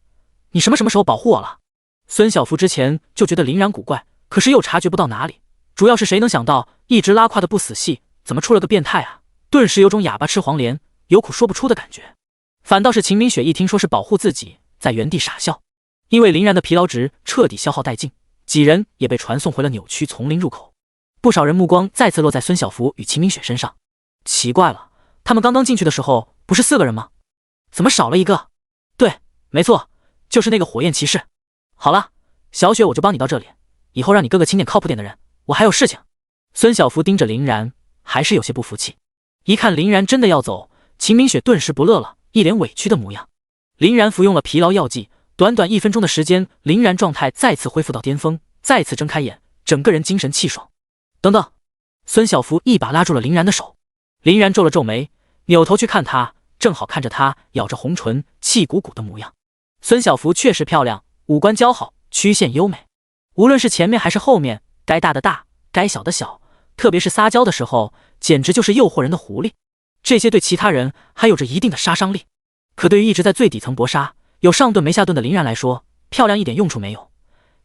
你什么时候保护我了？孙小福之前就觉得林然古怪，可是又察觉不到哪里，主要是谁能想到一直拉胯的不死系怎么出了个变态啊，顿时有种哑巴吃黄连，有苦说不出的感觉。反倒是秦明雪一听说是保护自己，在原地傻笑，因为林然的疲劳值彻底消耗殆尽，几人也被传送回了扭曲丛林入口。不少人目光再次落在孙小福与秦明雪身上，奇怪了，他们刚刚进去的时候不是4个人吗？怎么少了一个？对，没错，就是那个火焰骑士。好了，小雪我就帮你到这里，以后让你哥哥请点靠谱点的人，我还有事情。孙小福盯着林然，还是有些不服气。一看林然真的要走，秦明雪顿时不乐了，一脸委屈的模样。林然服用了疲劳药剂，短短1分钟的时间，林然状态再次恢复到巅峰，再次睁开眼，整个人精神气爽。等等，孙小福一把拉住了林然的手，林然皱了皱眉，扭头去看他，正好看着他咬着红唇，气鼓鼓的模样。孙小福确实漂亮，五官姣好，曲线优美，无论是前面还是后面，该大的大，该小的小，特别是撒娇的时候，简直就是诱惑人的狐狸。这些对其他人还有着一定的杀伤力，可对于一直在最底层搏杀，有上顿没下顿的林然来说，漂亮一点用处没有。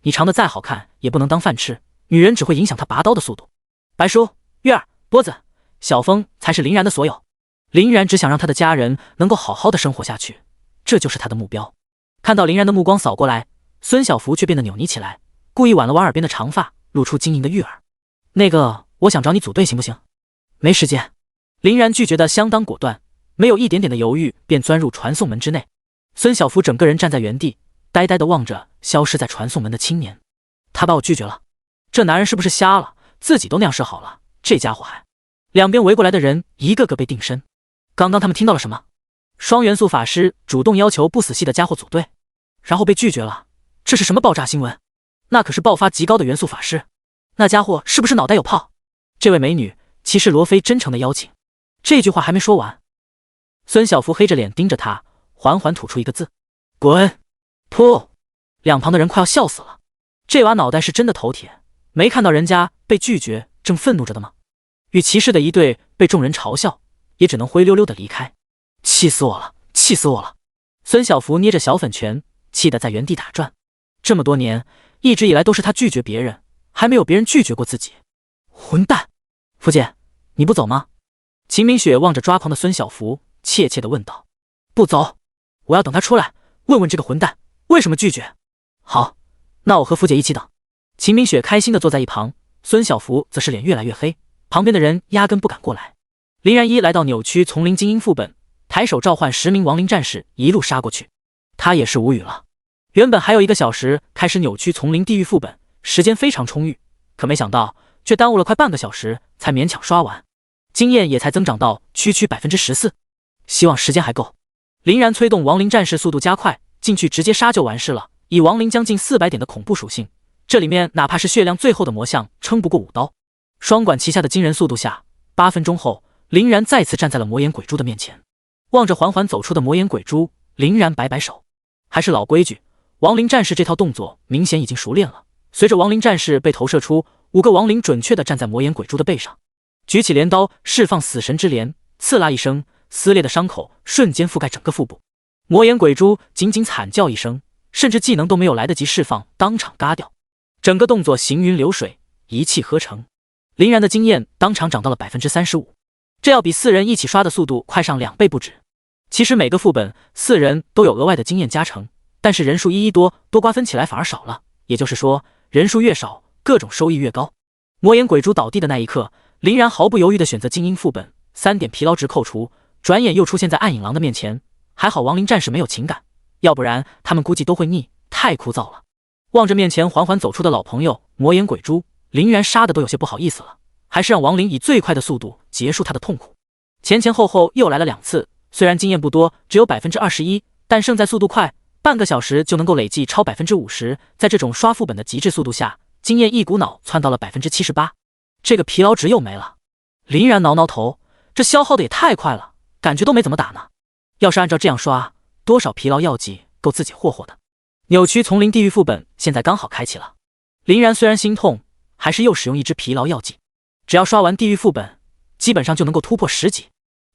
你长得再好看，也不能当饭吃，女人只会影响她拔刀的速度。白叔、月儿、波子、小峰才是林然的所有。林然只想让他的家人能够好好的生活下去，这就是他的目标。看到林然的目光扫过来，孙小福却变得扭捏起来，故意挽了挽耳边的长发，露出晶莹的玉耳。那个，我想找你组队行不行？没时间。林然拒绝的相当果断，没有一点点的犹豫，便钻入传送门之内。孙小福整个人站在原地，呆呆地望着消失在传送门的青年。他把我拒绝了，这男人是不是瞎了？自己都那样设好了，这家伙还……两边围过来的人一个个被定身。刚刚他们听到了什么？双元素法师主动要求不死系的家伙组队，然后被拒绝了，这是什么爆炸新闻？那可是爆发极高的元素法师，那家伙是不是脑袋有泡？这位美女，骑士罗非真诚的邀请。这句话还没说完，孙小福黑着脸盯着他，缓缓吐出一个字：滚！噗！两旁的人快要笑死了，这娃脑袋是真的头铁，没看到人家被拒绝正愤怒着的吗？与骑士的一队被众人嘲笑，也只能灰溜溜的离开。气死我了，气死我了！孙小福捏着小粉拳，气得在原地打转。这么多年，一直以来都是他拒绝别人，还没有别人拒绝过自己。混蛋！福姐，你不走吗？秦明雪望着抓狂的孙小福，怯怯地问道。不走，我要等他出来，问问这个混蛋为什么拒绝。好，那我和福姐一起等。秦明雪开心地坐在一旁，孙小福则是脸越来越黑，旁边的人压根不敢过来。林然一来到扭曲丛林精英副本，抬手召唤10名亡灵战士，一路杀过去。他也是无语了。原本还有1个小时开始扭曲丛林地狱副本，时间非常充裕，可没想到却耽误了快半个小时才勉强刷完，经验也才增长到区区 14%， 希望时间还够。林然催动亡灵战士速度加快，进去直接杀就完事了。以亡灵将近400点的恐怖属性，这里面哪怕是血量最后的魔像，撑不过5刀。双管齐下的惊人速度下，8分钟后，林然再次站在了魔眼鬼蛛的面前，望着缓缓走出的魔眼鬼蛛，林然摆摆手。还是老规矩，亡灵战士这套动作明显已经熟练了。随着亡灵战士被投射出，5个亡灵准确地站在魔眼鬼蛛的背上，举起镰刀释放死神之镰，刺啦一声，撕裂的伤口瞬间覆盖整个腹部。魔眼鬼蛛仅仅惨叫一声，甚至技能都没有来得及释放，当场嘎掉。整个动作行云流水，一气呵成。林然的经验当场涨到了 35%， 这要比4人一起刷的速度快上2倍不止。其实每个副本4人都有额外的经验加成，但是人数一多瓜分起来反而少了，也就是说人数越少，各种收益越高。魔眼鬼蛛倒地的那一刻，林然毫不犹豫地选择精英副本，3点疲劳值扣除，转眼又出现在暗影狼的面前。还好亡灵战士没有情感，要不然他们估计都会腻，太枯燥了。望着面前缓缓走出的老朋友魔眼鬼蛛，林然杀的都有些不好意思了，还是让亡灵以最快的速度结束他的痛苦。前前后后又来了2次，虽然经验不多，只有 21%， 但胜在速度快，半个小时就能够累计超 50%。 在这种刷副本的极致速度下，经验一股脑窜到了 78%， 这个疲劳值又没了。林然挠挠头，这消耗的也太快了，感觉都没怎么打呢。要是按照这样刷，多少疲劳药剂够自己霍霍的。扭曲丛林地狱副本现在刚好开启了，林然虽然心痛，还是又使用一支疲劳药剂。只要刷完地狱副本，基本上就能够突破10级，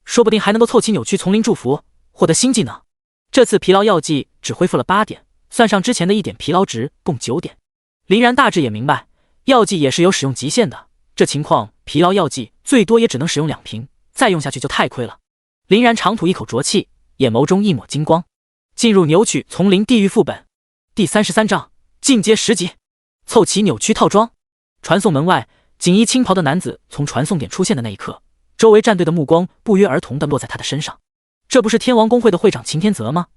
说不定还能够凑齐扭曲丛林祝福，获得新技能。这次疲劳药剂只恢复了8点，算上之前的1点疲劳值，共9点。林然大致也明白，药剂也是有使用极限的，这情况疲劳药剂最多也只能使用2瓶，再用下去就太亏了。林然长吐一口浊气，眼眸中一抹金光，进入扭曲丛林地狱副本第33章进阶10级，凑齐扭曲套装。传送门外，锦衣青袍的男子从传送点出现的那一刻，周围战队的目光不约而同地落在他的身上。这不是天王公会的会长秦天泽吗？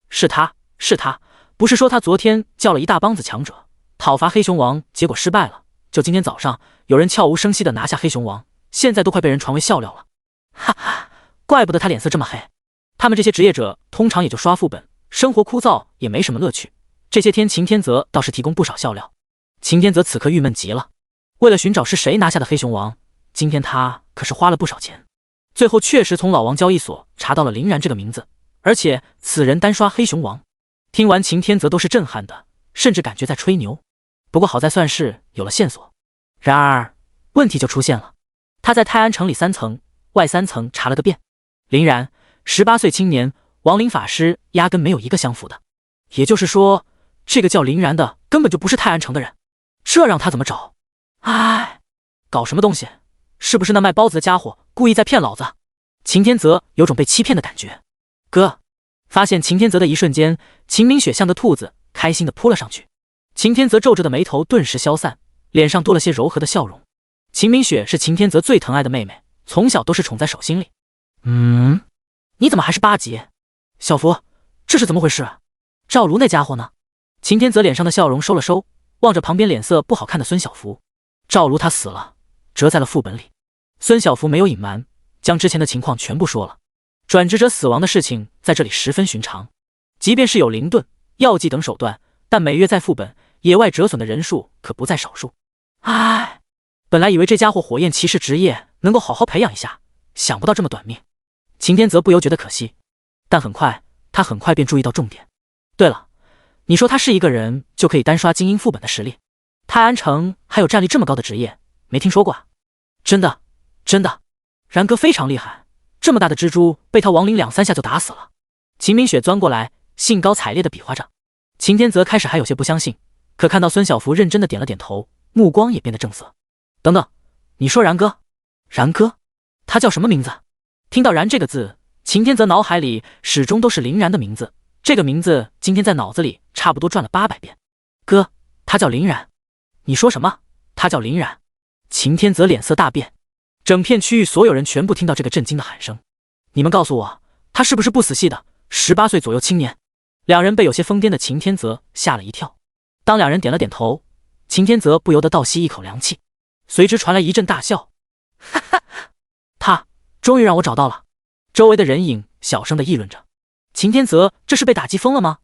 是他，是他，不是说他昨天叫了一大帮子强者讨伐黑熊王，结果失败了，就今天早上有人悄无声息地拿下黑熊王，现在都快被人传为笑料了。哈哈，怪不得他脸色这么黑。他们这些职业者通常也就刷副本，生活枯燥，也没什么乐趣。这些天秦天泽倒是提供不少笑料。秦天泽此刻郁闷极了，为了寻找是谁拿下的黑熊王，今天他可是花了不少钱，最后确实从老王交易所查到了林然这个名字，而且此人单刷黑熊王。听完秦天泽都是震撼的，甚至感觉在吹牛。不过好在算是有了线索。然而问题就出现了，他在泰安城里3层外3层查了个遍，林然18岁青年，亡灵法师压根没有一个相符的。也就是说，这个叫林然的根本就不是泰安城的人，这让他怎么找？哎，搞什么东西？是不是那卖包子的家伙故意在骗老子？秦天泽有种被欺骗的感觉。哥，发现秦天泽的一瞬间，秦明雪像个兔子，开心地扑了上去。秦天泽皱着的眉头顿时消散，脸上多了些柔和的笑容。秦明雪是秦天泽最疼爱的妹妹，从小都是宠在手心里。你怎么还是8级？小福，这是怎么回事？赵如那家伙呢？秦天泽脸上的笑容收了收，望着旁边脸色不好看的孙小福。赵如他死了，折在了副本里。孙小福没有隐瞒，将之前的情况全部说了。转职者死亡的事情在这里十分寻常，即便是有灵盾、药剂等手段，但每月在副本野外折损的人数可不在少数。唉，本来以为这家伙火焰骑士职业能够好好培养一下，想不到这么短命。秦天泽不由觉得可惜，但他很快便注意到重点。对了，你说他是一个人就可以单刷精英副本的实力，泰安城还有战力这么高的职业，没听说过啊？真的，然哥非常厉害，这么大的蜘蛛被他亡灵2、3下就打死了。秦明雪钻过来，兴高采烈地比划着。秦天泽开始还有些不相信，可看到孙小福认真地点了点头，目光也变得正色。等等，你说然哥？然哥？他叫什么名字？听到然这个字，秦天泽脑海里始终都是林然的名字，这个名字今天在脑子里差不多转了800遍。哥，他叫林然。你说什么？他叫林然？秦天泽脸色大变，整片区域所有人全部听到这个震惊的喊声。你们告诉我，他是不是不死系的18岁左右青年？两人被有些疯癫的秦天泽吓了一跳。当两人点了点头，秦天泽不由得倒吸一口凉气，随之传来一阵大笑。哈哈，他终于让我找到了。周围的人影小声地议论着。秦天泽这是被打击疯了吗？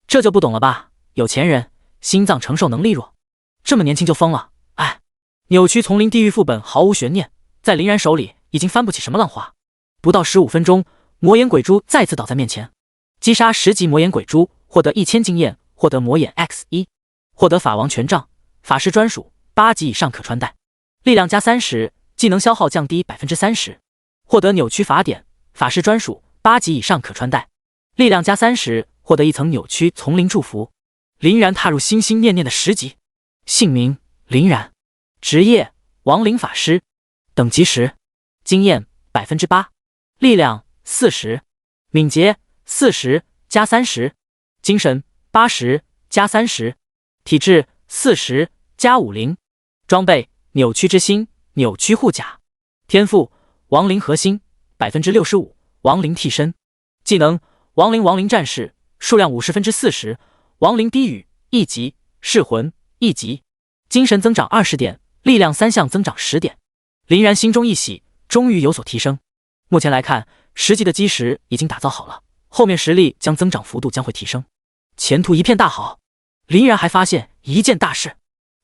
这就不懂了吧，有钱人心脏承受能力弱，这么年轻就疯了。哎，扭曲丛林地狱副本毫无悬念，在林然手里已经翻不起什么浪花。不到15分钟，魔眼鬼蛛再次倒在面前。击杀10级魔眼鬼蛛，获得1000经验，获得魔眼 X1， 获得法王权杖，法师专属，8级以上可穿戴，力量加30%，技能消耗降低 30%， 获得扭曲法典，法师专属，8级以上可穿戴，力量加30%，获得一层扭曲丛林祝福。林然踏入心心念念的10级，姓名林然，职业亡灵法师，等级10，经验 8%， 力量40%，敏捷40加30，精神80加30，体质40加50，装备扭曲之心，扭曲护甲，天赋亡灵核心 65%， 亡灵替身，技能亡灵战士，数量40%，亡灵低语1级，噬魂1级，精神增长20点，力量3项增长10点。林然心中一喜，终于有所提升。目前来看，10级的基石已经打造好了，后面实力将增长幅度将会提升，前途一片大好。林然还发现一件大事，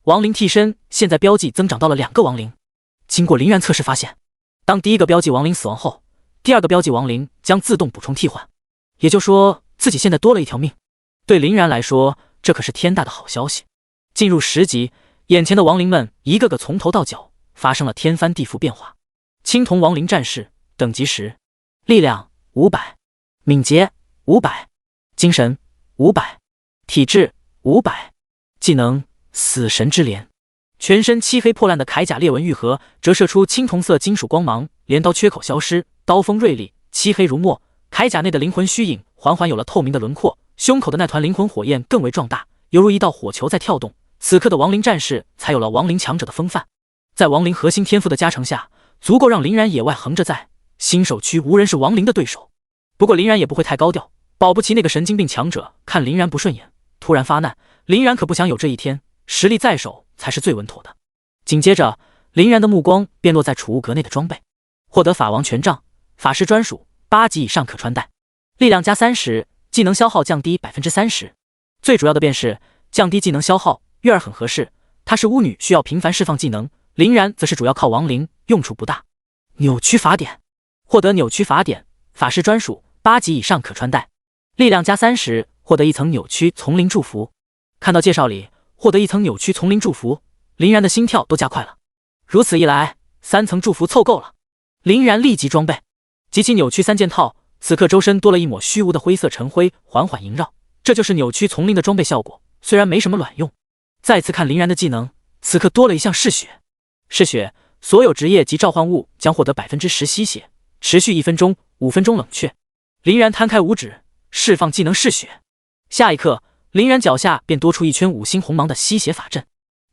亡灵替身现在标记增长到了2个亡灵。经过林然测试发现，当第一个标记亡灵死亡后，第二个标记亡灵将自动补充替换，也就说自己现在多了一条命。对林然来说，这可是天大的好消息。进入10级，眼前的亡灵们一个个从头到脚发生了天翻地覆变化。青铜亡灵战士，等级10，力量500，敏捷500，精神500，体质500，技能死神之镰，全身漆黑破烂的铠甲裂纹愈合，折射出青铜色金属光芒，镰刀缺口消失，刀锋锐利，漆黑如墨。铠甲内的灵魂虚影缓缓有了透明的轮廓，胸口的那团灵魂火焰更为壮大，犹如一道火球在跳动。此刻的亡灵战士才有了亡灵强者的风范，在亡灵核心天赋的加成下，足够让林然野外横着在新手区无人是亡灵的对手。不过林然也不会太高调，保不齐那个神经病强者看林然不顺眼，突然发难，林然可不想有这一天，实力在手才是最稳妥的。紧接着，林然的目光便落在储物格内的装备，获得法王权杖，法师专属，8级以上可穿戴，力量加30%，技能消耗降低 30%。最主要的便是降低技能消耗，月儿很合适。她是巫女，需要频繁释放技能，林然则是主要靠亡灵，用处不大。扭曲法典，获得扭曲法典，法师专属，8级以上可穿戴，力量加30，获得一层扭曲丛林祝福。看到介绍里获得一层扭曲丛林祝福，林然的心跳都加快了。如此一来，3层祝福凑够了。林然立即装备，集齐扭曲3件套。此刻周身多了一抹虚无的灰色尘灰，缓缓萦绕。这就是扭曲丛林的装备效果，虽然没什么卵用。再次看林然的技能，此刻多了一项嗜血。嗜血，所有职业及召唤物将获得 10% 吸血，持续1分钟，5分钟冷却。林然摊开五指，释放技能嗜血。下一刻，林然脚下便多出一圈5星红芒的吸血法阵。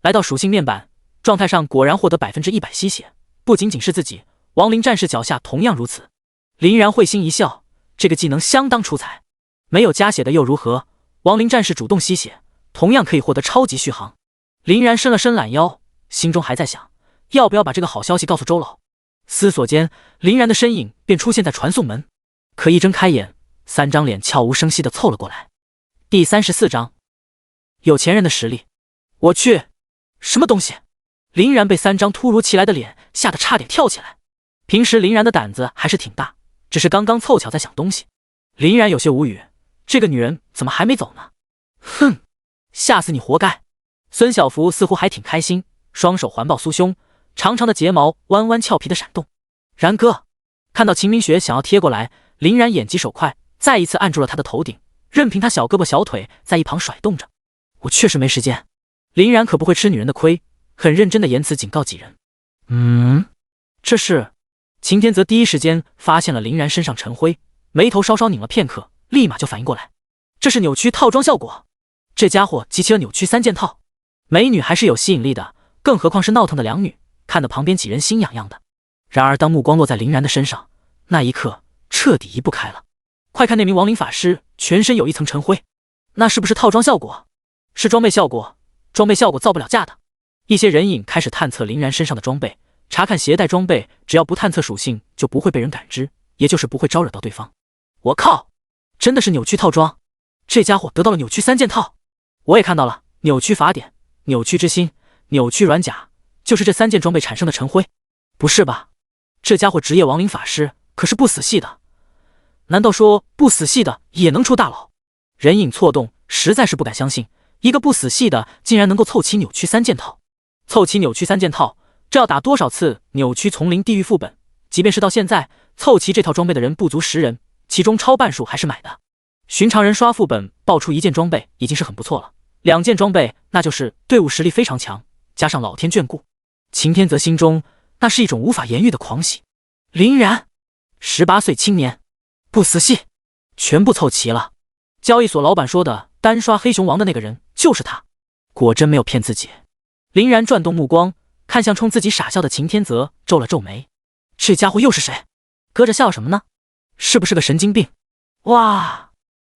来到属性面板，状态上果然获得 100% 吸血，不仅仅是自己，亡灵战士脚下同样如此。林然会心一笑，这个技能相当出彩。没有加血的又如何？亡灵战士主动吸血，同样可以获得超级续航。林然伸了伸懒腰，心中还在想，要不要把这个好消息告诉周老。思索间，林然的身影便出现在传送门。可一睁开眼，3张脸悄无声息地凑了过来。第34章，有钱人的实力。我去，什么东西？林然被3张突如其来的脸吓得差点跳起来。平时林然的胆子还是挺大，只是刚刚凑巧在想东西。林然有些无语，这个女人怎么还没走呢？哼，吓死你活该。孙小福似乎还挺开心，双手环抱酥胸，长长的睫毛弯弯俏皮的闪动。然哥，看到秦明雪想要贴过来，林然眼疾手快，再一次按住了他的头顶，任凭他小胳膊小腿在一旁甩动着。我确实没时间。林然可不会吃女人的亏，很认真的言辞警告几人。这是……秦天泽第一时间发现了林然身上尘灰，眉头稍稍拧了片刻，立马就反应过来，这是扭曲套装效果。这家伙集齐了扭曲3件套，美女还是有吸引力的，更何况是闹腾的两女，看得旁边几人心痒痒的。然而当目光落在林然的身上，那一刻彻底移不开了。快看那名亡灵法师，全身有一层尘灰，那是不是套装效果？是装备效果，装备效果造不了假的。一些人影开始探测林然身上的装备，查看携带装备，只要不探测属性就不会被人感知，也就是不会招惹到对方。我靠，真的是扭曲套装，这家伙得到了扭曲3件套。我也看到了，扭曲法典、扭曲之心、扭曲软甲，就是这3件装备产生的尘灰。不是吧，这家伙职业亡灵法师可是不死系的，难道说不死系的也能出大佬？人影错动，实在是不敢相信，一个不死系的竟然能够凑齐扭曲3件套。凑齐扭曲3件套，这要打多少次扭曲丛林地狱副本？即便是到现在，凑齐这套装备的人不足10人，其中超半数还是买的。寻常人刷副本爆出1件装备已经是很不错了，2件装备那就是队伍实力非常强，加上老天眷顾。秦天泽心中那是一种无法言喻的狂喜。林然，18岁青年，不死系，全部凑齐了。交易所老板说的单刷黑熊王的那个人就是他，果真没有骗自己。林然转动目光，看向冲自己傻笑的秦天泽，皱了皱眉。这家伙又是谁？搁着笑什么呢？是不是个神经病？哇，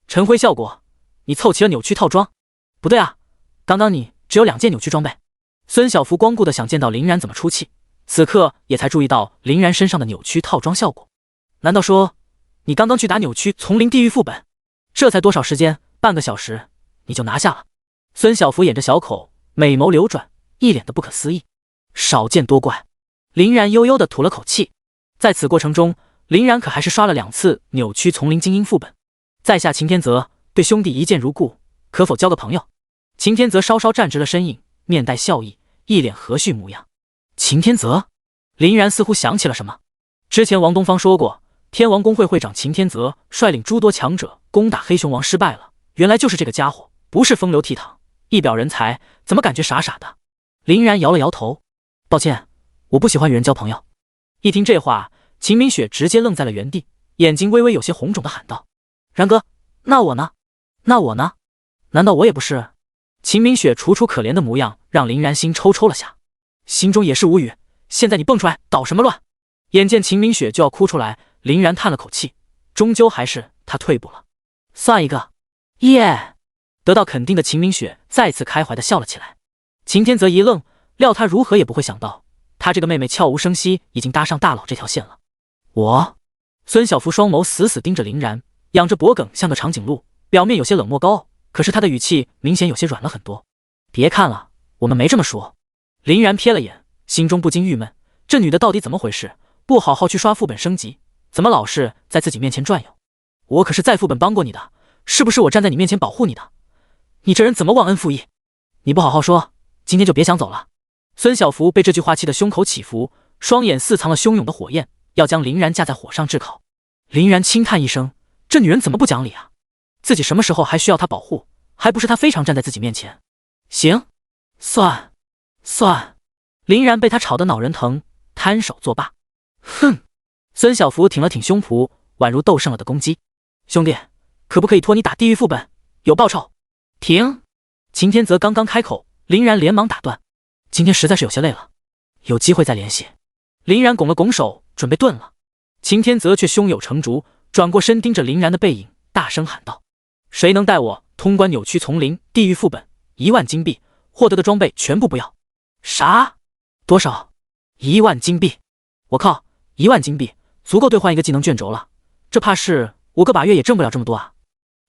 尘灰效果，你凑齐了扭曲套装？不对啊，刚刚你只有2件扭曲装备。孙小福光顾的想见到林然怎么出气，此刻也才注意到林然身上的扭曲套装效果。难道说你刚刚去打扭曲丛林地狱副本？这才多少时间，半个小时你就拿下了？孙小福掩着小口，美眸流转，一脸的不可思议。少见多怪。林然悠悠的吐了口气。在此过程中，林然可还是刷了2次扭曲丛林精英副本。在下秦天泽，对兄弟一见如故，可否交个朋友？秦天泽稍稍站直了身影，面带笑意，一脸和煦模样。秦天泽？林然似乎想起了什么。之前王东方说过，天王公会会长秦天泽率领诸多强者攻打黑熊王失败了，原来就是这个家伙，不是风流倜傥，一表人才，怎么感觉傻傻的？林然摇了摇头，抱歉，我不喜欢与人交朋友。一听这话，秦明雪直接愣在了原地，眼睛微微有些红肿的喊道：然哥，那我呢？那我呢？难道我也不是？秦明雪楚楚可怜的模样让林然心抽抽了下，心中也是无语。现在你蹦出来捣什么乱？眼见秦明雪就要哭出来，林然叹了口气，终究还是他退步了。算一个，耶！得到肯定的秦明雪再次开怀的笑了起来。秦天泽一愣，料他如何也不会想到，他这个妹妹悄无声息已经搭上大佬这条线了。我……孙小福双眸死死盯着林然，仰着脖颈像个长颈鹿，表面有些冷漠高傲，可是他的语气明显有些软了很多。别看了，我们没这么说。林然瞥了眼，心中不禁郁闷，这女的到底怎么回事？不好好去刷副本升级，怎么老是在自己面前转悠？我可是在副本帮过你的，是不是我站在你面前保护你的？你这人怎么忘恩负义？你不好好说，今天就别想走了。孙小福被这句话气得胸口起伏，双眼似藏了汹涌的火焰，要将林然架在火上炙烤。林然轻叹一声，这女人怎么不讲理啊？自己什么时候还需要她保护？还不是她非常站在自己面前。行，算。林然被他吵得脑仁疼，摊手作罢。哼！孙小福挺了挺胸脯，宛如斗胜了的公鸡。兄弟，可不可以托你打地狱副本？有报酬。停！秦天泽刚刚开口，林然连忙打断。今天实在是有些累了，有机会再联系。林然拱了拱手，准备遁了。秦天泽却胸有成竹，转过身盯着林然的背影，大声喊道：谁能带我通关扭曲丛林地狱副本？1万金币，获得的装备全部不要。啥？多少？1万金币！我靠，1万金币足够兑换一个技能卷轴了，这怕是我个把月也挣不了这么多啊！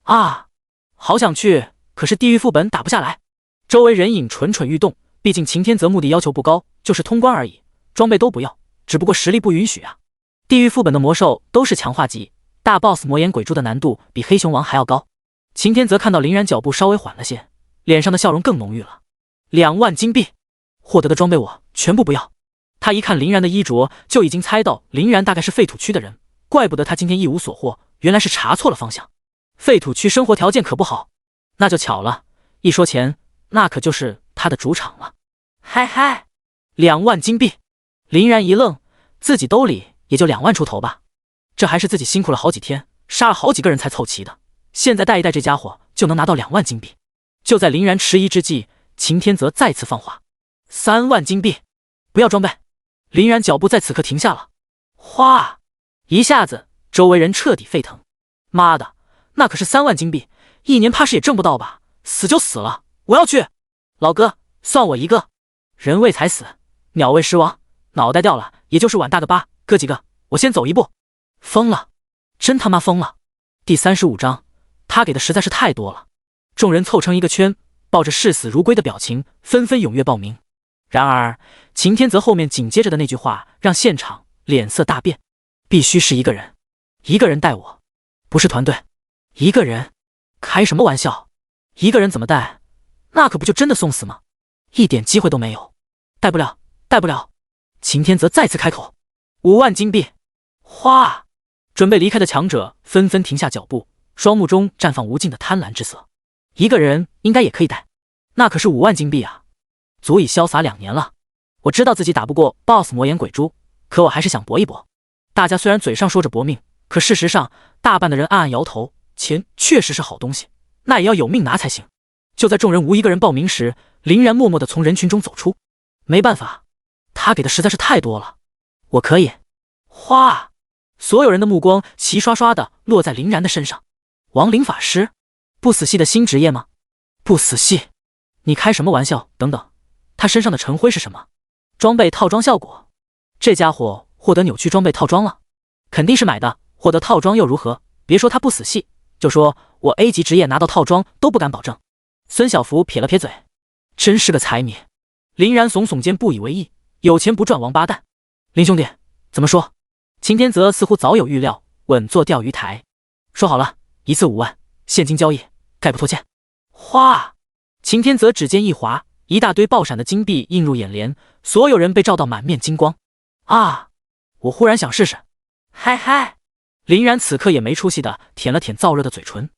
啊，好想去，可是地狱副本打不下来。周围人影蠢蠢欲动，毕竟秦天泽目的要求不高，就是通关而已，装备都不要，只不过实力不允许啊。地狱副本的魔兽都是强化级，大 boss 魔眼鬼蛛的难度比黑熊王还要高。秦天泽看到林然脚步稍微缓了些，脸上的笑容更浓郁了。2万金币，获得的装备我全部不要。他一看林然的衣着，就已经猜到林然大概是废土区的人，怪不得他今天一无所获，原来是查错了方向。废土区生活条件可不好，那就巧了，一说钱，那可就是他的主场了。嗨嗨，2万金币！林然一愣，自己兜里也就2万出头吧，这还是自己辛苦了好几天，杀了好几个人才凑齐的，现在带一带这家伙就能拿到2万金币。就在林然迟疑之际，秦天泽再次放话：3万金币，不要装备。林然脚步在此刻停下了，哗！一下子，周围人彻底沸腾。妈的，那可是3万金币，一年怕是也挣不到吧？死就死了，我要去！老哥，算我一个。人为财死，鸟为食亡，脑袋掉了也就是碗大个疤。哥几个，我先走一步。疯了，真他妈疯了！第35章，他给的实在是太多了。众人凑成一个圈，抱着视死如归的表情，纷纷踊跃报名。然而，秦天泽后面紧接着的那句话让现场脸色大变：必须是一个人，一个人带我，不是团队，一个人？开什么玩笑？一个人怎么带？那可不就真的送死吗？一点机会都没有，带不了，带不了！秦天泽再次开口：5万金币！哗！准备离开的强者纷纷停下脚步，双目中绽放无尽的贪婪之色。一个人应该也可以带，那可是5万金币啊！足以潇洒2年了。我知道自己打不过 BOSS 魔眼鬼蛛，可我还是想搏一搏。大家虽然嘴上说着搏命，可事实上大半的人暗暗摇头。钱确实是好东西，那也要有命拿才行。就在众人无一个人报名时，林然默默地从人群中走出。没办法，他给的实在是太多了。我可以。哗！所有人的目光齐刷刷地落在林然的身上。亡灵法师，不死系的新职业吗？不死系？你开什么玩笑？等等，他身上的尘灰是什么？装备套装效果？这家伙获得扭曲装备套装了，肯定是买的。获得套装又如何？别说他不死系，就说我 A 级职业拿到套装都不敢保证。孙小福撇了撇嘴，真是个财迷。林然耸耸肩，不以为意，有钱不赚王八蛋。林兄弟，怎么说？秦天泽似乎早有预料，稳坐钓鱼台。说好了，一次5万，现金交易，概不拖欠。哗！秦天泽指尖一滑，一大堆爆闪的金币映入眼帘，所有人被照到满面金光。啊！我忽然想试试。嗨嗨！林然此刻也没出息的舔了舔燥热的嘴唇，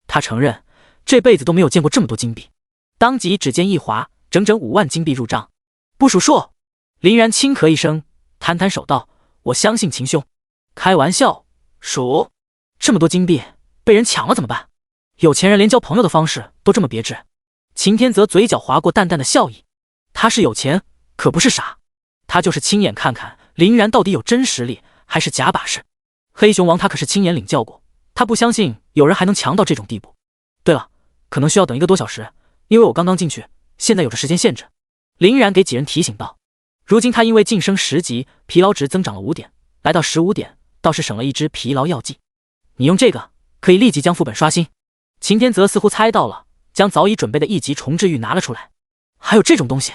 他承认这辈子都没有见过这么多金币，当即指尖一滑，整整5万金币入账。不数数！林然轻咳一声，摊摊手道：我相信秦兄。开玩笑，数这么多金币被人抢了怎么办？有钱人连交朋友的方式都这么别致。秦天泽嘴角划过淡淡的笑意，他是有钱，可不是傻，他就是亲眼看看林然到底有真实力还是假把式。黑熊王他可是亲眼领教过，他不相信有人还能强到这种地步。对了，可能需要等1个多小时，因为我刚刚进去，现在有着时间限制。林然给几人提醒道。如今他因为晋升10级，疲劳值增长了5点，来到15点，倒是省了一支疲劳药剂。你用这个可以立即将副本刷新。秦天泽似乎猜到了，将早已准备的1级重置玉拿了出来。还有这种东西？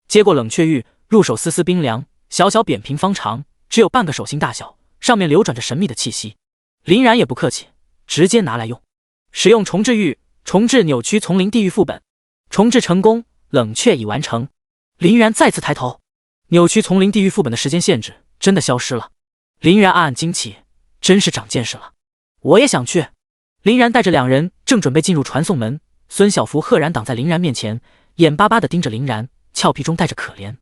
接过冷却玉，入手丝丝冰凉，小小扁平方长，只有半个手心大小，上面流转着神秘的气息。林然也不客气，直接拿来用。使用重置域，重置扭曲丛林地狱副本，重置成功，冷却已完成。林然再次抬头，扭曲丛林地狱副本的时间限制真的消失了。林然暗暗惊奇，真是长见识了。我也想去。林然带着两人正准备进入传送门，孙小福赫然挡在林然面前，眼巴巴地盯着林然，俏皮中带着可怜。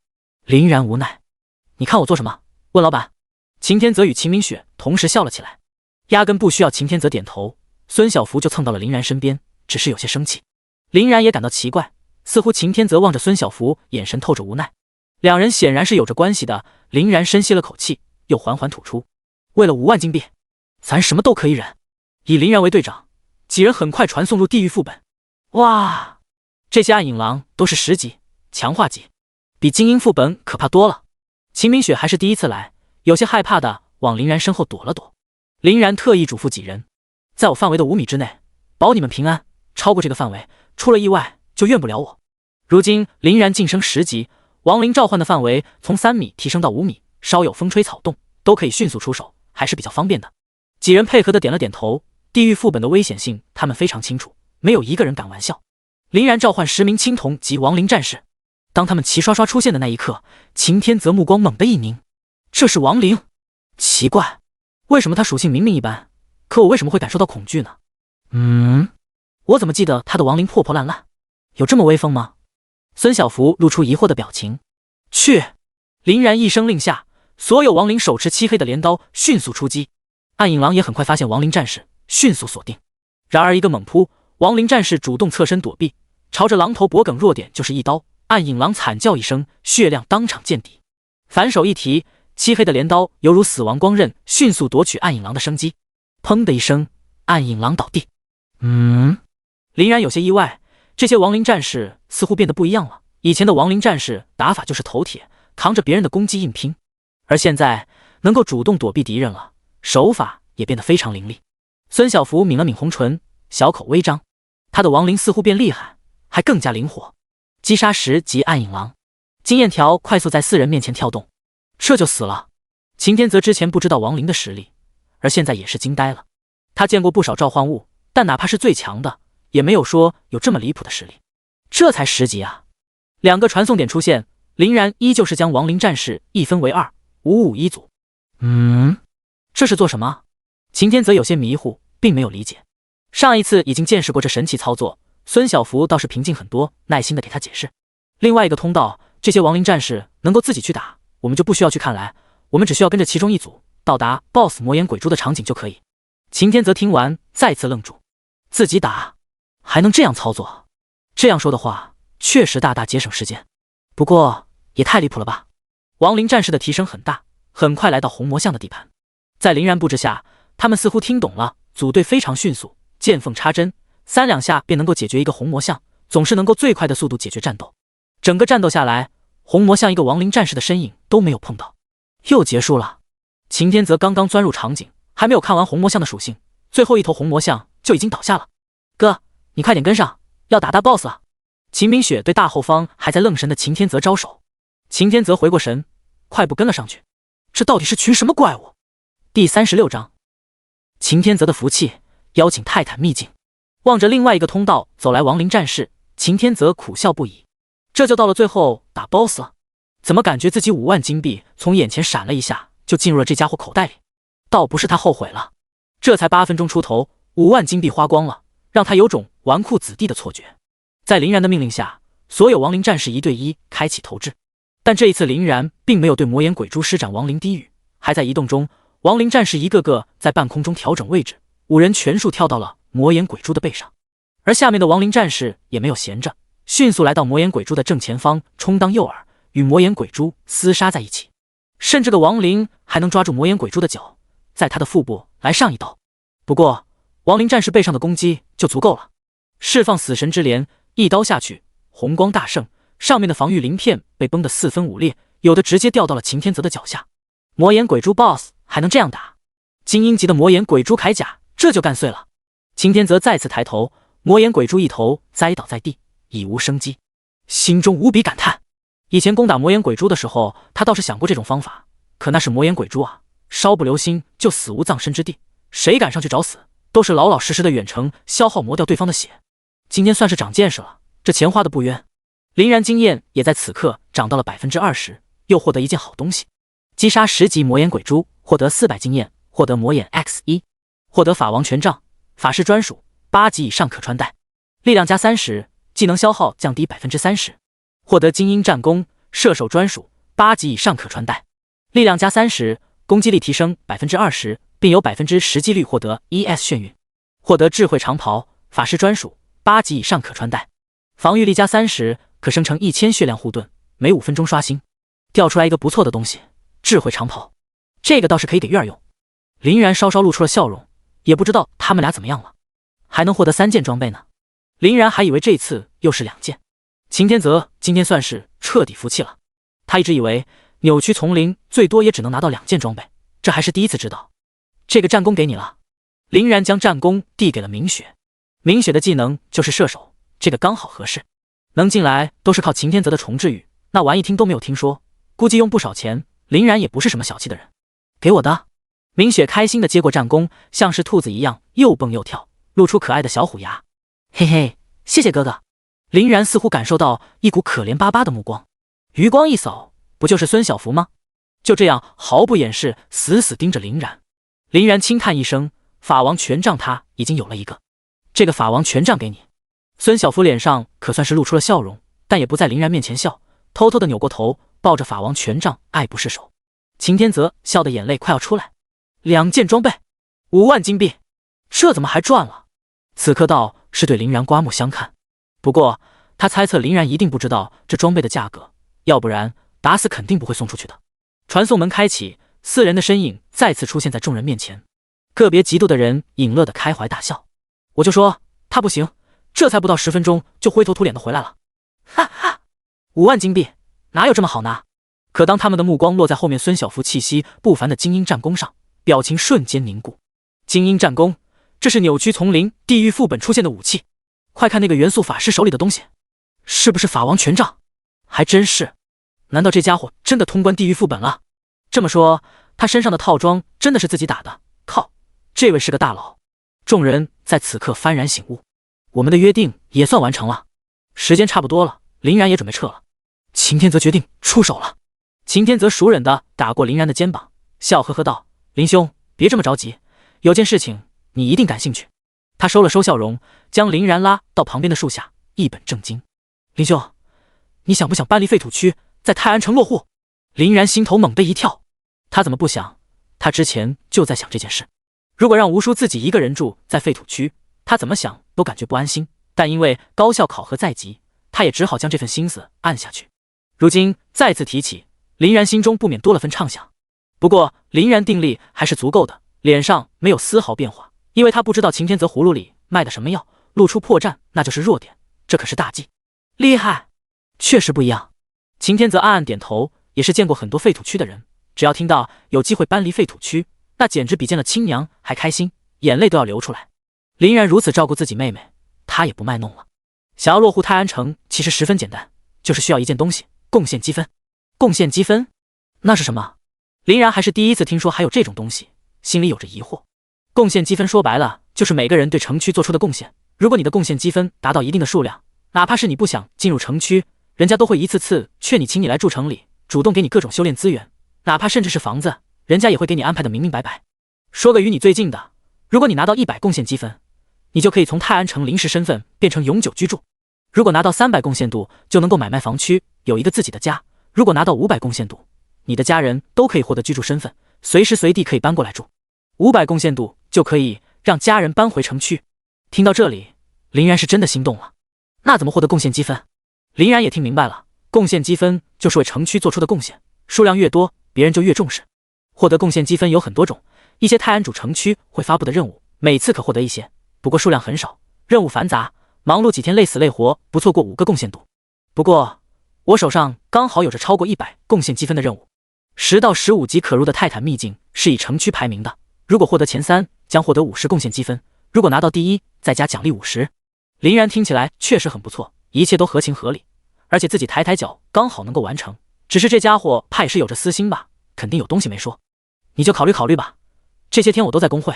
林然无奈，你看我做什么？问老板。秦天泽与秦明雪同时笑了起来，压根不需要秦天泽点头，孙小福就蹭到了林然身边，只是有些生气。林然也感到奇怪，似乎秦天泽望着孙小福，眼神透着无奈。两人显然是有着关系的。林然深吸了口气，又缓缓吐出，为了5万金币，咱什么都可以忍。以林然为队长，几人很快传送入地狱副本。哇，这些暗影狼都是10级强化级，比精英副本可怕多了。秦明雪还是第一次来，有些害怕的往林然身后躲了躲。林然特意嘱咐几人，在我范围的5米之内，保你们平安，超过这个范围，出了意外就怨不了我。如今林然晋升10级，亡灵召唤的范围从3米提升到5米，稍有风吹草动都可以迅速出手，还是比较方便的。几人配合的点了点头，地狱副本的危险性他们非常清楚，没有一个人敢玩笑。林然召唤10名青铜级亡灵战士，当他们齐刷刷出现的那一刻，秦天泽目光猛地一凝，这是亡灵？奇怪，为什么他属性明明一般，可我为什么会感受到恐惧呢？我怎么记得他的亡灵破破烂烂，有这么威风吗？孙小福露出疑惑的表情。去！林然一声令下，所有亡灵手持漆黑的镰刀迅速出击。暗影狼也很快发现亡灵战士，迅速锁定。然而一个猛扑，亡灵战士主动侧身躲避，朝着狼头脖颈弱点就是一刀。暗影狼惨叫一声，血量当场见底。反手一提，漆黑的镰刀犹如死亡光刃，迅速夺取暗影狼的生机。砰的一声，暗影狼倒地。林然有些意外，这些亡灵战士似乎变得不一样了。以前的亡灵战士打法就是头铁，扛着别人的攻击硬拼，而现在能够主动躲避敌人了，手法也变得非常凌厉。孙小福抿了抿红唇，小口微张，他的亡灵似乎变厉害，还更加灵活。击杀10级暗影狼，经验条快速在4人面前跳动。这就死了。秦天泽之前不知道亡灵的实力，而现在也是惊呆了。他见过不少召唤物，但哪怕是最强的，也没有说有这么离谱的实力。这才10级啊！2个传送点出现，林然依旧是将亡灵战士一分为2，5-5一组。这是做什么？秦天泽有些迷糊，并没有理解。上一次已经见识过这神奇操作，孙小福倒是平静很多，耐心的给他解释。另外一个通道，这些亡灵战士能够自己去打，我们就不需要去看来，我们只需要跟着其中一组，到达 BOSS 魔眼鬼蛛的场景就可以。秦天泽听完再次愣住，自己打还能这样操作？这样说的话，确实大大节省时间，不过也太离谱了吧。亡灵战士的提升很大，很快来到红魔像的地盘。在林然布置下，他们似乎听懂了，组队非常迅速，见缝插针，3两下便能够解决一个红魔像，总是能够最快的速度解决战斗。整个战斗下来，红魔像一个亡灵战士的身影都没有碰到。又结束了。秦天泽刚刚钻入场景，还没有看完红魔像的属性，最后一头红魔像就已经倒下了。哥，你快点跟上，要打大 BOSS 了。秦明雪对大后方还在愣神的秦天泽招手。秦天泽回过神，快步跟了上去。这到底是群什么怪物？第36章，秦天泽的福气，邀请泰坦秘境。望着另外一个通道走来亡灵战士，秦天泽苦笑不已。这就到了最后打 BOSS 了？怎么感觉自己5万金币从眼前闪了一下，就进入了这家伙口袋里？倒不是他后悔了，这才8分钟出头，5万金币花光了，让他有种纨绔子弟的错觉。在林然的命令下，所有亡灵战士1对1开启投掷。但这一次林然并没有对魔眼鬼蛛施展亡灵低语，还在移动中，亡灵战士一个个在半空中调整位置，5人全数跳到了魔眼鬼蛛的背上。而下面的亡灵战士也没有闲着，迅速来到魔眼鬼蛛的正前方，充当诱饵，与魔眼鬼蛛厮杀在一起。甚至个亡灵还能抓住魔眼鬼蛛的脚，在他的腹部来上一刀。不过亡灵战士背上的攻击就足够了，释放死神之镰，一刀下去，红光大盛，上面的防御鳞片被崩得4分5裂，有的直接掉到了秦天泽的脚下。魔眼鬼蛛 BOSS 还能这样打？精英级的魔眼鬼蛛铠甲这就干碎了。秦天泽再次抬头，魔眼鬼蛛一头栽倒在地，已无生机，心中无比感叹。以前攻打魔眼鬼蛛的时候，他倒是想过这种方法，可那是魔眼鬼蛛啊，稍不留心就死无葬身之地，谁敢上去找死，都是老老实实的远程消耗磨掉对方的血。今天算是长见识了，这钱花的不冤。林然经验也在此刻涨到了 20%， 又获得一件好东西，击杀10级魔眼鬼蛛，获得400经验，获得魔眼 X1， 获得法王权杖，法师专属，8级以上可穿戴，力量加30，技能消耗降低 30%， 获得精英战弓，射手专属，8级以上可穿戴，力量加30，攻击力提升 20%， 并有 10% 几率获得 ES 眩晕，获得智慧长袍，法师专属，8级以上可穿戴，防御力加30，可生成1000血量护盾，每5分钟刷新。掉出来一个不错的东西，智慧长袍，这个倒是可以给月儿用。林然稍稍露出了笑容，也不知道他们俩怎么样了，还能获得3件装备呢。林然还以为这次又是2件。秦天泽今天算是彻底服气了，他一直以为扭曲丛林最多也只能拿到2件装备，这还是第一次知道。这个战弓给你了。林然将战弓递给了明雪，明雪的技能就是射手，这个刚好合适。能进来都是靠秦天泽的重置羽，那玩意听都没有听说，估计用不少钱。林然也不是什么小气的人。给我的。明雪开心的接过战弓，像是兔子一样又蹦又跳，露出可爱的小虎牙。嘿嘿，谢谢哥哥。林然似乎感受到一股可怜巴巴的目光，余光一扫，不就是孙小福吗？就这样毫不掩饰，死死盯着林然。林然轻叹一声，法王权杖他已经有了一个，这个法王权杖给你。孙小福脸上可算是露出了笑容，但也不在林然面前笑，偷偷的扭过头，抱着法王权杖爱不释手。秦天泽笑得眼泪快要出来。2件装备，5万金币，这怎么还赚了？此刻倒是对林然刮目相看，不过他猜测林然一定不知道这装备的价格，要不然打死肯定不会送出去的。传送门开启，4人的身影再次出现在众人面前，个别嫉妒的人隐乐的开怀大笑。我就说他不行，这才不到10分钟就灰头土脸的回来了。哈哈，5万金币哪有这么好拿？可当他们的目光落在后面孙小福气息不凡的精英战弓上，表情瞬间凝固。精英战弓，这是扭曲丛林地狱副本出现的武器。快看那个元素法师手里的东西，是不是法王权杖？还真是。难道这家伙真的通关地狱副本了？这么说，他身上的套装真的是自己打的。靠，这位是个大佬。众人在此刻幡然醒悟，我们的约定也算完成了。时间差不多了，林然也准备撤了。秦天泽决定出手了。秦天泽熟忍的打过林然的肩膀，笑呵呵道：林兄，别这么着急，有件事情你一定感兴趣。他收了收笑容，将林然拉到旁边的树下，一本正经。林兄，你想不想搬离废土区，在泰安城落户？林然心头猛地一跳，他怎么不想？他之前就在想这件事。如果让吴叔自己一个人住在废土区，他怎么想都感觉不安心，但因为高校考核在即，他也只好将这份心思按下去。如今再次提起，林然心中不免多了份畅想。不过林然定力还是足够的，脸上没有丝毫变化，因为他不知道秦天泽葫芦里卖的什么药，露出破绽那就是弱点，这可是大忌。厉害，确实不一样。秦天泽暗暗点头，也是见过很多废土区的人，只要听到有机会搬离废土区，那简直比见了亲娘还开心，眼泪都要流出来。林然如此照顾自己妹妹，他也不卖弄了。想要落户泰安城其实十分简单，就是需要一件东西，贡献积分。贡献积分？那是什么？林然还是第一次听说还有这种东西，心里有着疑惑。贡献积分说白了就是每个人对城区做出的贡献，如果你的贡献积分达到一定的数量，哪怕是你不想进入城区，人家都会一次次劝你请你来住城里，主动给你各种修炼资源，哪怕甚至是房子，人家也会给你安排的明明白白。说个与你最近的，如果你拿到100贡献积分，你就可以从泰安城临时身份变成永久居住。如果拿到300贡献度，就能够买卖房区，有一个自己的家。如果拿到500贡献度，你的家人都可以获得居住身份，随时随地可以搬过来住。500贡献度就可以让家人搬回城区。听到这里，林然是真的心动了。那怎么获得贡献积分？林然也听明白了，贡献积分就是为城区做出的贡献，数量越多，别人就越重视。获得贡献积分有很多种，一些泰安主城区会发布的任务，每次可获得一些，不过数量很少，任务繁杂，忙碌几天累死累活，不错过5个贡献度。不过我手上刚好有着超过100贡献积分的任务。10到15级可入的泰坦秘境是以城区排名的，如果获得前3将获得50贡献积分，如果拿到第1再加奖励50。林然听起来确实很不错，一切都合情合理，而且自己抬抬脚刚好能够完成。只是这家伙怕也是有着私心吧，肯定有东西没说。你就考虑考虑吧，这些天我都在工会，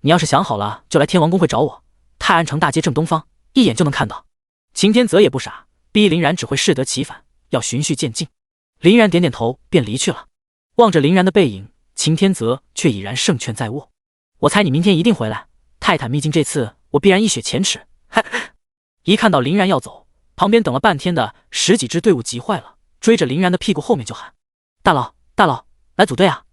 你要是想好了就来天王工会找我，泰安城大街正东方，一眼就能看到。秦天泽也不傻，逼林然只会适得其反，要循序渐进。林然点点头便离去了。望着林然的背影，秦天泽却已然胜券在握。我猜你明天一定回来，泰坦秘境这次我必然一雪前耻。一看到林然要走，旁边等了半天的10几支队伍急坏了，追着林然的屁股后面就喊：大佬大佬，来组队啊，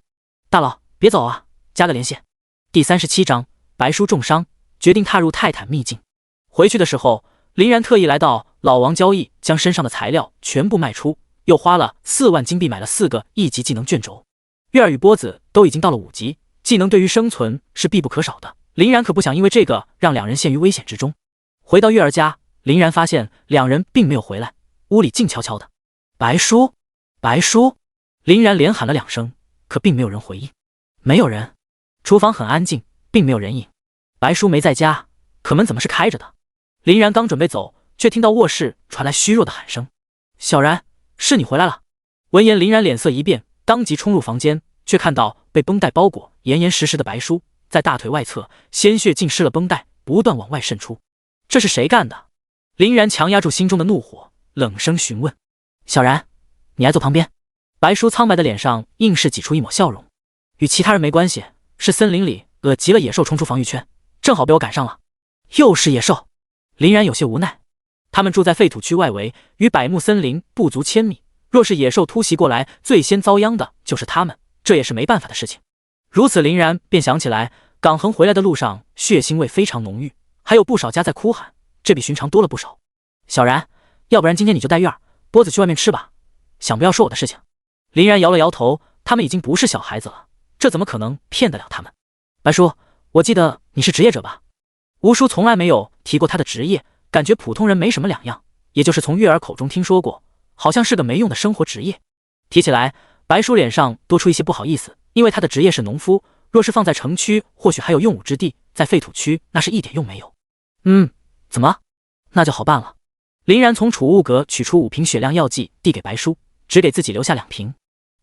大佬别走啊，加个连线。第37章白叔重伤，决定踏入泰坦秘境。回去的时候，林然特意来到老王交易，将身上的材料全部卖出，又花了4万金币买了4个1级技能卷轴。月儿与波子都已经到了5级，技能对于生存是必不可少的，林然可不想因为这个让两人陷于危险之中。回到月儿家，林然发现两人并没有回来，屋里静悄悄的。白叔，白叔，林然连喊了2声，可并没有人回应。没有人。厨房很安静，并没有人影。白叔没在家，可门怎么是开着的？林然刚准备走，却听到卧室传来虚弱的喊声：小然，是你回来了。闻言，林然脸色一变，当即冲入房间，却看到被绷带包裹严严实实的白叔，在大腿外侧鲜血浸湿了绷带，不断往外渗出。这是谁干的？林然强压住心中的怒火，冷声询问：小然，你挨坐旁边。白叔苍白的脸上硬是挤出一抹笑容：与其他人没关系，是森林里急了野兽冲出防御圈，正好被我赶上了。又是野兽？林然有些无奈。他们住在废土区外围，与百木森林不足1000米，若是野兽突袭过来，最先遭殃的就是他们，这也是没办法的事情。如此，林然便想起来港横回来的路上血腥味非常浓郁，还有不少家在哭喊，这比寻常多了不少。小然，要不然今天你就带月儿、波子去外面吃吧，想不要说我的事情。林然摇了摇头，他们已经不是小孩子了，这怎么可能骗得了他们？白叔，我记得你是职业者吧？吴叔从来没有提过他的职业，感觉普通人没什么两样，也就是从月儿口中听说过，好像是个没用的生活职业。提起来，白叔脸上多出一些不好意思，因为他的职业是农夫，若是放在城区，或许还有用武之地，在废土区那是一点用没有。怎么？那就好办了。林然从储物格取出5瓶血量药剂，递给白叔，只给自己留下2瓶。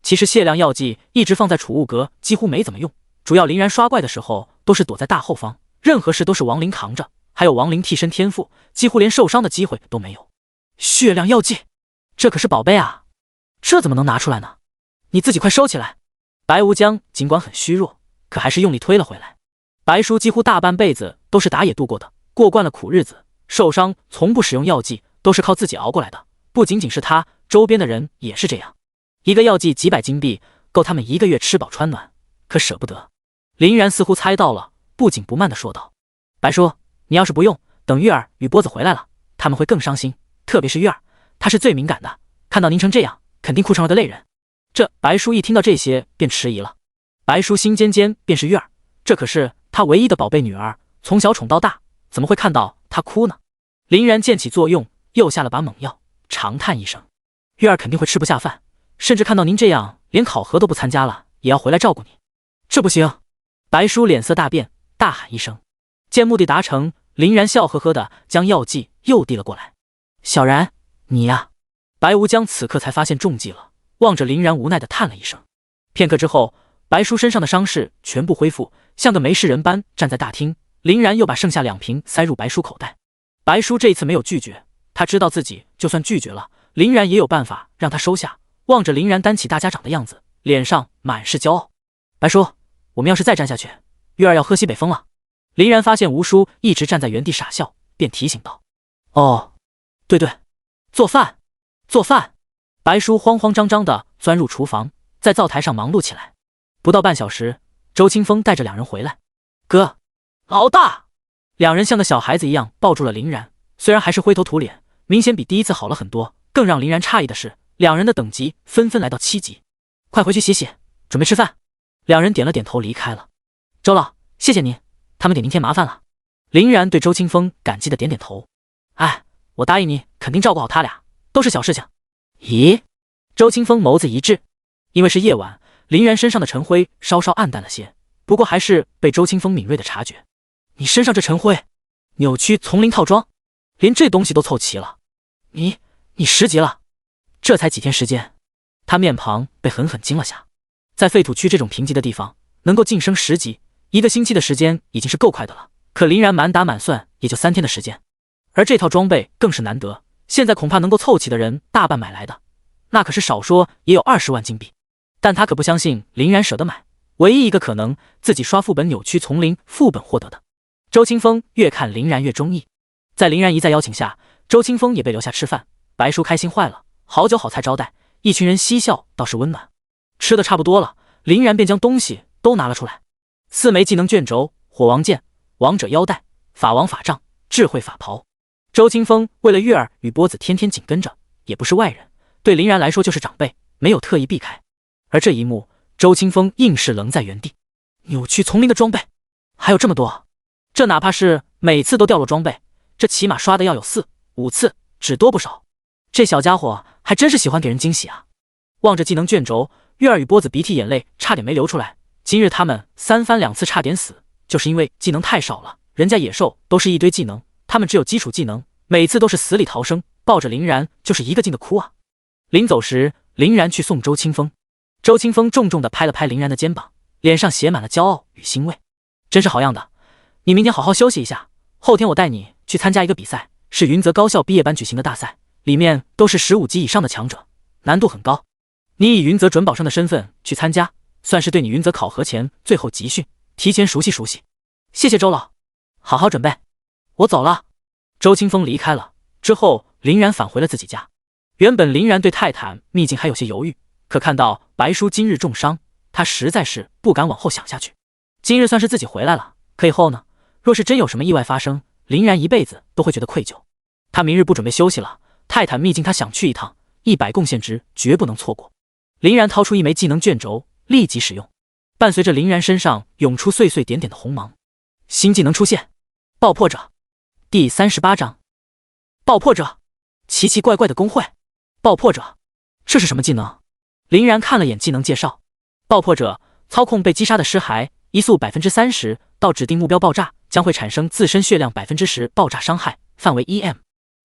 其实血量药剂一直放在储物格，几乎没怎么用，主要林然刷怪的时候都是躲在大后方，任何事都是亡灵扛着，还有亡灵替身天赋，几乎连受伤的机会都没有。血量药剂，这可是宝贝啊，这怎么能拿出来呢？你自己快收起来。白无疆尽管很虚弱，可还是用力推了回来。白叔几乎大半辈子都是打野度过的，过惯了苦日子，受伤从不使用药剂，都是靠自己熬过来的。不仅仅是他，周边的人也是这样。一个药剂几百金币，够他们1个月吃饱穿暖，可舍不得。林然似乎猜到了，不紧不慢地说道：白叔，你要是不用，等月儿与波子回来了，他们会更伤心，特别是月儿，她是最敏感的，看到您成这样，肯定哭成了个泪人。这白叔一听到这些便迟疑了。白叔心尖尖便是月儿，这可是他唯一的宝贝女儿，从小宠到大，怎么会看到她哭呢？林然见起作用，又下了把猛药，长叹一声：月儿肯定会吃不下饭，甚至看到您这样连考核都不参加了，也要回来照顾你。这不行！白叔脸色大变，大喊一声。见目的达成，林然笑呵呵的将药剂又递了过来。小然，你呀！白无疆此刻才发现中计了，望着林然无奈的叹了一声。片刻之后，白叔身上的伤势全部恢复，像个没事人般站在大厅。林然又把剩下2瓶塞入白叔口袋。白叔这一次没有拒绝，他知道自己就算拒绝了，林然也有办法让他收下。望着林然担起大家长的样子，脸上满是骄傲。白叔，我们要是再站下去，月儿要喝西北风了。林然发现吴叔一直站在原地傻笑，便提醒道：哦，对，做饭。白叔慌慌张张地钻入厨房，在灶台上忙碌起来。不到半小时，周清风带着2人回来。哥，老大！2人像个小孩子一样抱住了林然，虽然还是灰头土脸，明显比第一次好了很多。更让林然诧异的是，2人的等级纷纷来到7级。快回去洗洗，准备吃饭。2人点了点头离开了。周老，谢谢您，他们给您添麻烦了。林然对周清风感激的点点头。哎，我答应你，肯定照顾好他俩，都是小事情。咦？周清风眸子一滞，因为是夜晚，林然身上的尘灰稍稍暗淡了些，不过还是被周清风敏锐的察觉。你身上这尘灰，扭曲丛林套装，连这东西都凑齐了。你10级了？这才几天时间。他面庞被狠狠惊了下。在废土区这种贫瘠的地方，能够晋升10级，1个星期的时间已经是够快的了。可林然满打满算也就3天的时间，而这套装备更是难得，现在恐怕能够凑齐的人大半买来的，那可是少说也有20万金币。但他可不相信林然舍得买，唯一一个可能，自己刷副本扭曲从零副本获得的。周清风越看林然越中意，在林然一再邀请下，周清风也被留下吃饭。白叔开心坏了，好酒好菜招待，一群人嬉笑倒是温暖。吃的差不多了，林然便将东西都拿了出来：4枚技能卷轴、火王剑、王者腰带、法王法杖、智慧法袍。周清风为了月儿与波子天天紧跟着，也不是外人，对林然来说就是长辈，没有特意避开。而这一幕，周清风硬是愣在原地。扭曲丛林的装备还有这么多，这哪怕是每次都掉落装备，这起码刷的要有4、5次，只多不少。这小家伙还真是喜欢给人惊喜啊！望着技能卷轴，月儿与波子鼻涕眼泪差点没流出来。今日他们3番2次差点死，就是因为技能太少了。人家野兽都是一堆技能，他们只有基础技能，每次都是死里逃生，抱着林然就是一个劲的哭啊。临走时，林然去送周清风，周清风重重地拍了拍林然的肩膀，脸上写满了骄傲与欣慰。真是好样的，你明天好好休息一下，后天我带你去参加一个比赛，是云泽高校毕业班举行的大赛，里面都是15级以上的强者，难度很高。你以云泽准保生的身份去参加，算是对你云泽考核前最后集训，提前熟悉熟悉。谢谢周老，好好准备，我走了。周清风离开了之后，林然返回了自己家。原本林然对泰坦秘境还有些犹豫，可看到白叔今日重伤，他实在是不敢往后想下去。今日算是自己回来了，可以后呢？若是真有什么意外发生，林然一辈子都会觉得愧疚。他明日不准备休息了，泰坦秘境他想去一趟，100贡献值绝不能错过。林然掏出1枚技能卷轴，立即使用，伴随着林然身上涌出碎碎点点的红芒。新技能出现，爆破者。第38章，爆破者。奇奇怪怪的工会，爆破者，这是什么技能？林然看了眼技能介绍，爆破者操控被击杀的尸骸，移速 30%， 到指定目标爆炸，将会产生自身血量 10% 爆炸伤害，范围 1M。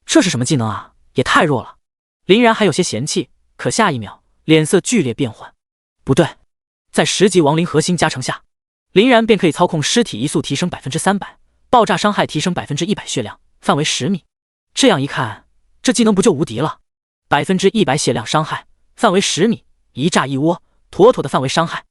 这是什么技能啊？也太弱了。林然还有些嫌弃，可下一秒脸色剧烈变换。不对，在10级亡灵核心加成下，林然便可以操控尸体移速提升 300%， 爆炸伤害提升 100% 血量，范围10米。这样一看，这技能不就无敌了？100%血量伤害，范围10米，一炸一窝，妥妥的范围伤害。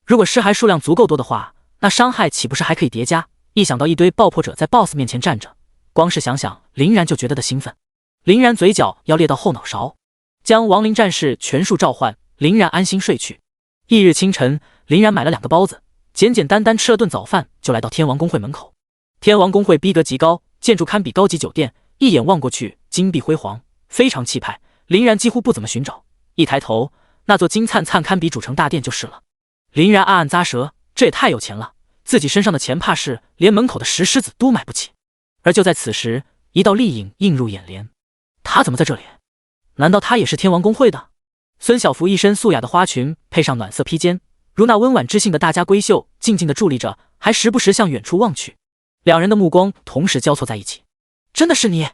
如果尸骸数量足够多的话，那伤害岂不是还可以叠加？一想到一堆爆破者在 BOSS 面前站着，光是想想林然就觉得的兴奋。林然嘴角要裂到后脑勺，将亡灵战士全数召唤，林然安心睡去。翌日清晨，林然买了2个包子，简简单单吃了顿早饭，就来到天王公会门口。天王公会逼格极高，建筑堪比高级酒店，一眼望过去金碧辉煌，非常气派。林然几乎不怎么寻找，一抬头，那座金灿灿堪比主城大殿就是了。林然暗暗咂舌，这也太有钱了，自己身上的钱怕是连门口的石狮子都买不起。而就在此时，一道丽影映入眼帘，他怎么在这里？难道他也是天王公会的？孙小福一身素雅的花裙，配上暖色披肩，如那温婉知性的大家闺秀，静静地伫立着，还时不时向远处望去。两人的目光同时交错在一起。真的是你？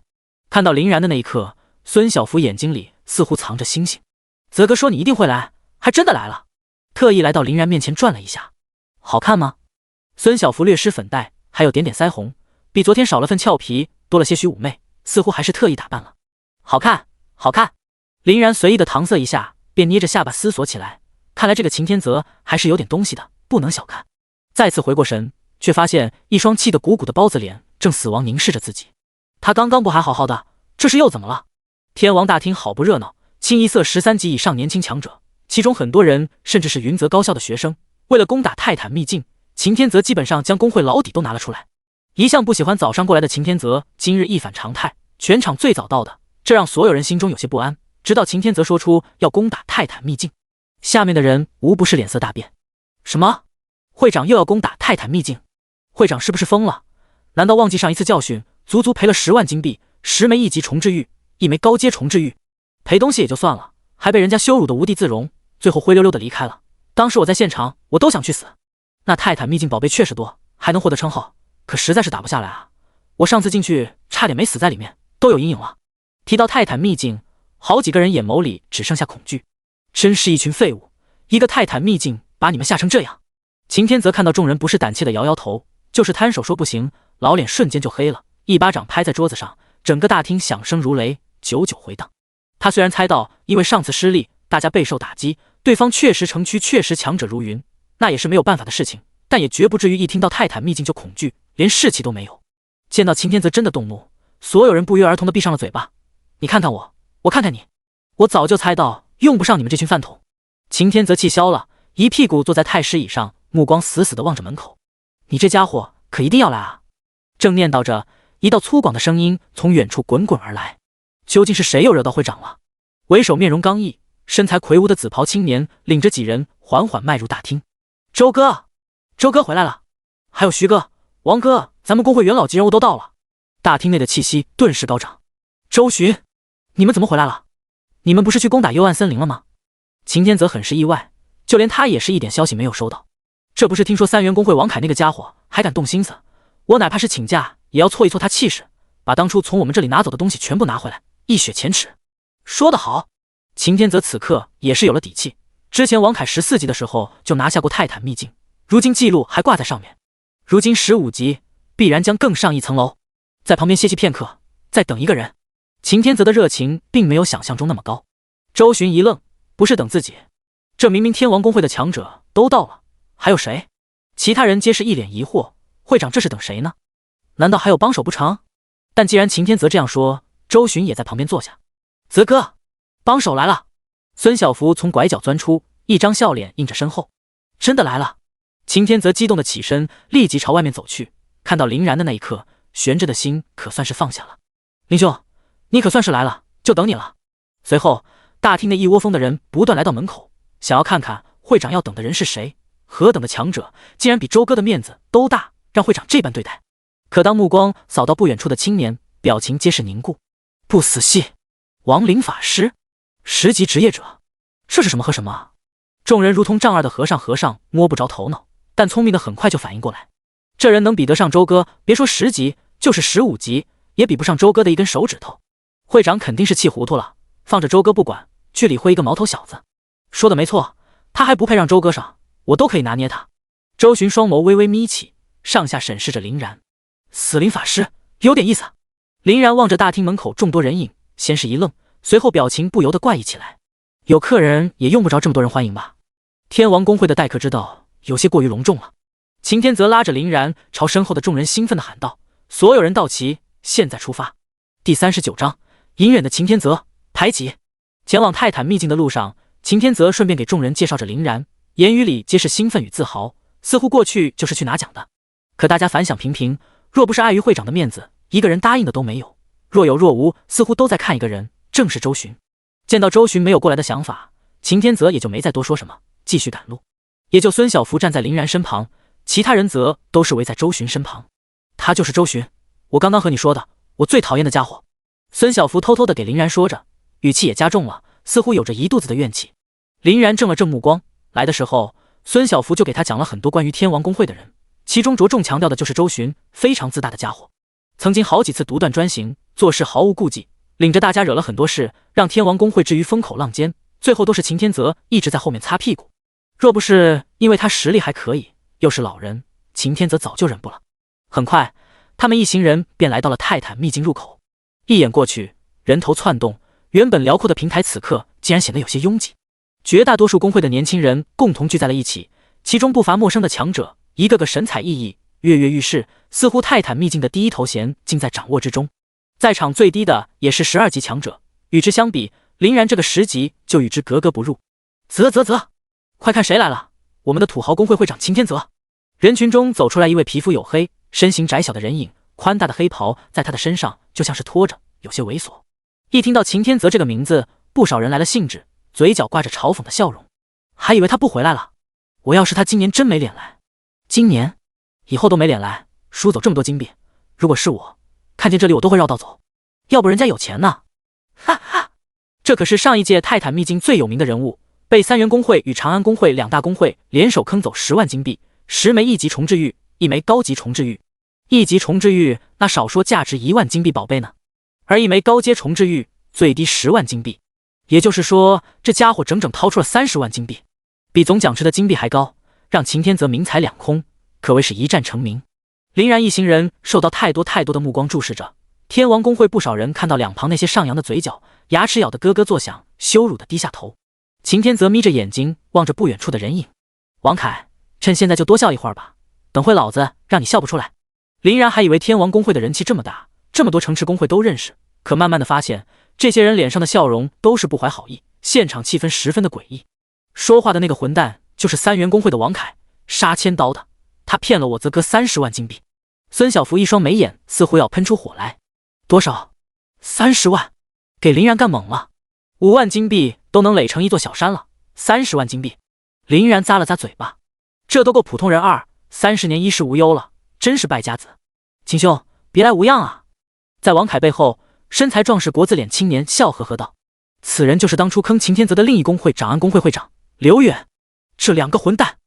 看到林然的那一刻，孙小福眼睛里似乎藏着星星。泽哥说你一定会来，还真的来了。特意来到林然面前转了一下。好看吗？孙小福略施粉黛，还有点点腮红，比昨天少了份俏皮，多了些许妩媚，似乎还是特意打扮了。好看，好看。林然随意的搪塞一下，便捏着下巴思索起来。看来这个擎天泽还是有点东西的，不能小看。再次回过神，却发现一双气得鼓鼓的包子脸正死亡凝视着自己。他刚刚不还好好的，这是又怎么了？天王大厅好不热闹，清一色13级以上年轻强者，其中很多人甚至是云泽高校的学生。为了攻打泰坦秘境，擎天泽基本上将工会老底都拿了出来。一向不喜欢早上过来的擎天泽，今日一反常态，全场最早到的，这让所有人心中有些不安。直到擎天泽说出要攻打泰坦秘境，下面的人无不是脸色大变。什么？会长又要攻打泰坦秘境？会长是不是疯了？难道忘记上一次教训，足足赔了10万金币，10枚1级重置玉，1枚高阶重置玉？赔东西也就算了，还被人家羞辱的无地自容，最后灰溜溜的离开了。当时我在现场，我都想去死。那泰坦秘境宝贝确实多，还能获得称号，可实在是打不下来啊！我上次进去差点没死在里面，都有阴影了。提到泰坦秘境，好几个人眼眸里只剩下恐惧。真是一群废物，一个泰坦秘境把你们吓成这样。秦天泽看到众人不是胆怯的摇摇头，就是摊手说不行，老脸瞬间就黑了，一巴掌拍在桌子上，整个大厅响声如雷，久久回荡。他虽然猜到因为上次失利大家备受打击，对方确实城区确实强者如云，那也是没有办法的事情，但也绝不至于一听到泰坦秘境就恐惧，连士气都没有。见到秦天泽真的动怒，所有人不约而同地闭上了嘴巴。你看看我，我看看你，我早就猜到用不上你们这群饭桶。秦天泽气消了，一屁股坐在太师椅上，目光死死地望着门口。你这家伙可一定要来啊！正念叨着，一道粗犷的声音从远处滚滚而来。究竟是谁又惹到会长了？为首面容刚毅、身材魁梧的紫袍青年领着几人缓缓迈入大厅。周哥，周哥回来了！还有徐哥、王哥，咱们公会元老级人物都到了。大厅内的气息顿时高涨。周巡，你们怎么回来了？你们不是去攻打幽暗森林了吗？秦天泽很是意外，就连他也是一点消息没有收到。这不是听说三元公会王凯那个家伙还敢动心思，我哪怕是请假也要挫一挫他气势，把当初从我们这里拿走的东西全部拿回来，一雪前耻。说得好！秦天泽此刻也是有了底气，之前王凯14级的时候就拿下过泰坦秘境，如今记录还挂在上面，如今15级必然将更上一层楼。在旁边歇息片刻，再等一个人。秦天泽的热情并没有想象中那么高。周巡一愣，不是等自己？这明明天王公会的强者都到了，还有谁？其他人皆是一脸疑惑，会长这是等谁呢？难道还有帮手不成？但既然秦天泽这样说，周巡也在旁边坐下。泽哥，帮手来了。孙小福从拐角钻出，一张笑脸映着身后。真的来了！秦天泽激动的起身，立即朝外面走去。看到林然的那一刻，悬着的心可算是放下了。林兄，你可算是来了，就等你了。随后，大厅内一窝蜂的人不断来到门口，想要看看会长要等的人是谁。何等的强者，竟然比周哥的面子都大，让会长这般对待。可当目光扫到不远处的青年，表情皆是凝固。不死系，亡灵法师，10级职业者，这是什么和什么啊？众人如同丈二的和尚摸不着头脑，但聪明的很快就反应过来，这人能比得上周哥，别说10级，就是15级也比不上周哥的一根手指头。会长肯定是气糊涂了，放着周哥不管，去理会一个毛头小子。说的没错，他还不配让周哥上，我都可以拿捏他。周巡双眸微微眯起，上下审视着林然。死灵法师有点意思。林然望着大厅门口众多人影，先是一愣，随后表情不由得怪异起来。有客人也用不着这么多人欢迎吧？天王公会的待客之道有些过于隆重了。秦天泽拉着林然朝身后的众人兴奋地喊道：所有人到齐，现在出发。第39章，隐忍的秦天泽排挤。前往泰坦秘境的路上，秦天泽顺便给众人介绍着林然，言语里皆是兴奋与自豪，似乎过去就是去拿奖的。可大家反响平平，若不是碍于会长的面子，一个人答应的都没有，若有若无，似乎都在看一个人，正是周巡。见到周巡没有过来的想法，秦天泽也就没再多说什么，继续赶路。也就孙小福站在林然身旁，其他人则都是围在周巡身旁。他就是周巡，我刚刚和你说的，我最讨厌的家伙。孙小福偷偷的给林然说着，语气也加重了，似乎有着一肚子的怨气。林然正了正目光，来的时候孙小福就给他讲了很多关于天王公会的人，其中着重强调的就是周巡，非常自大的家伙，曾经好几次独断专行，做事毫无顾忌，领着大家惹了很多事，让天王公会置于风口浪尖，最后都是秦天泽一直在后面擦屁股。若不是因为他实力还可以，又是老人，秦天泽早就忍不了。很快他们一行人便来到了泰坦秘境入口。一眼过去，人头窜动，原本辽阔的平台此刻竟然显得有些拥挤。绝大多数公会的年轻人共同聚在了一起，其中不乏陌生的强者，一个个神采奕奕，跃跃欲试，似乎泰坦秘境的第一头衔尽在掌握之中。在场最低的也是12级强者，与之相比，林然这个10级就与之格格不入。啧，快看谁来了，我们的土豪公会会长秦天泽。人群中走出来一位皮肤黝黑、身形窄小的人影，宽大的黑袍在他的身上就像是拖着，有些猥琐。一听到秦天泽这个名字，不少人来了兴致，嘴角挂着嘲讽的笑容。还以为他不回来了，我要是他今年真没脸来，今年以后都没脸来，输走这么多金币，如果是我，看见这里我都会绕道走，要不人家有钱呢。哈哈，这可是上一届泰坦秘境最有名的人物，被三元公会与长安公会两大公会联手坑走10万金币，10枚1级重置玉，1枚高级重置玉。1级重置玉那少说价值1万金币宝贝呢，而1枚高阶重置玉最低10万金币，也就是说，这家伙整整掏出了30万金币，比总奖池的金币还高，让秦天泽名财两空，可谓是一战成名。林然一行人受到太多的目光注视着，天王公会不少人看到两旁那些上扬的嘴角，牙齿咬得咯咯作响，羞辱地低下头。秦天泽眯着眼睛望着不远处的人影，王凯，趁现在就多笑一会儿吧，等会老子让你笑不出来。林然还以为天王公会的人气这么大，这么多城池公会都认识，可慢慢的发现，这些人脸上的笑容都是不怀好意，现场气氛十分的诡异。说话的那个混蛋就是三元公会的王凯，杀千刀的，他骗了我泽哥30万金币。孙小福一双眉眼似乎要喷出火来。多少？30万，给林然干懵了。5万金币都能垒成一座小山了，30万金币。林然咂了咂嘴巴，这都够普通人30年衣食无忧了，真是败家子。秦兄，别来无恙啊。在王凯背后，身材壮实国字脸青年笑呵呵道，此人就是当初坑秦天泽的另一公会长安公会会长刘远。这两个混蛋，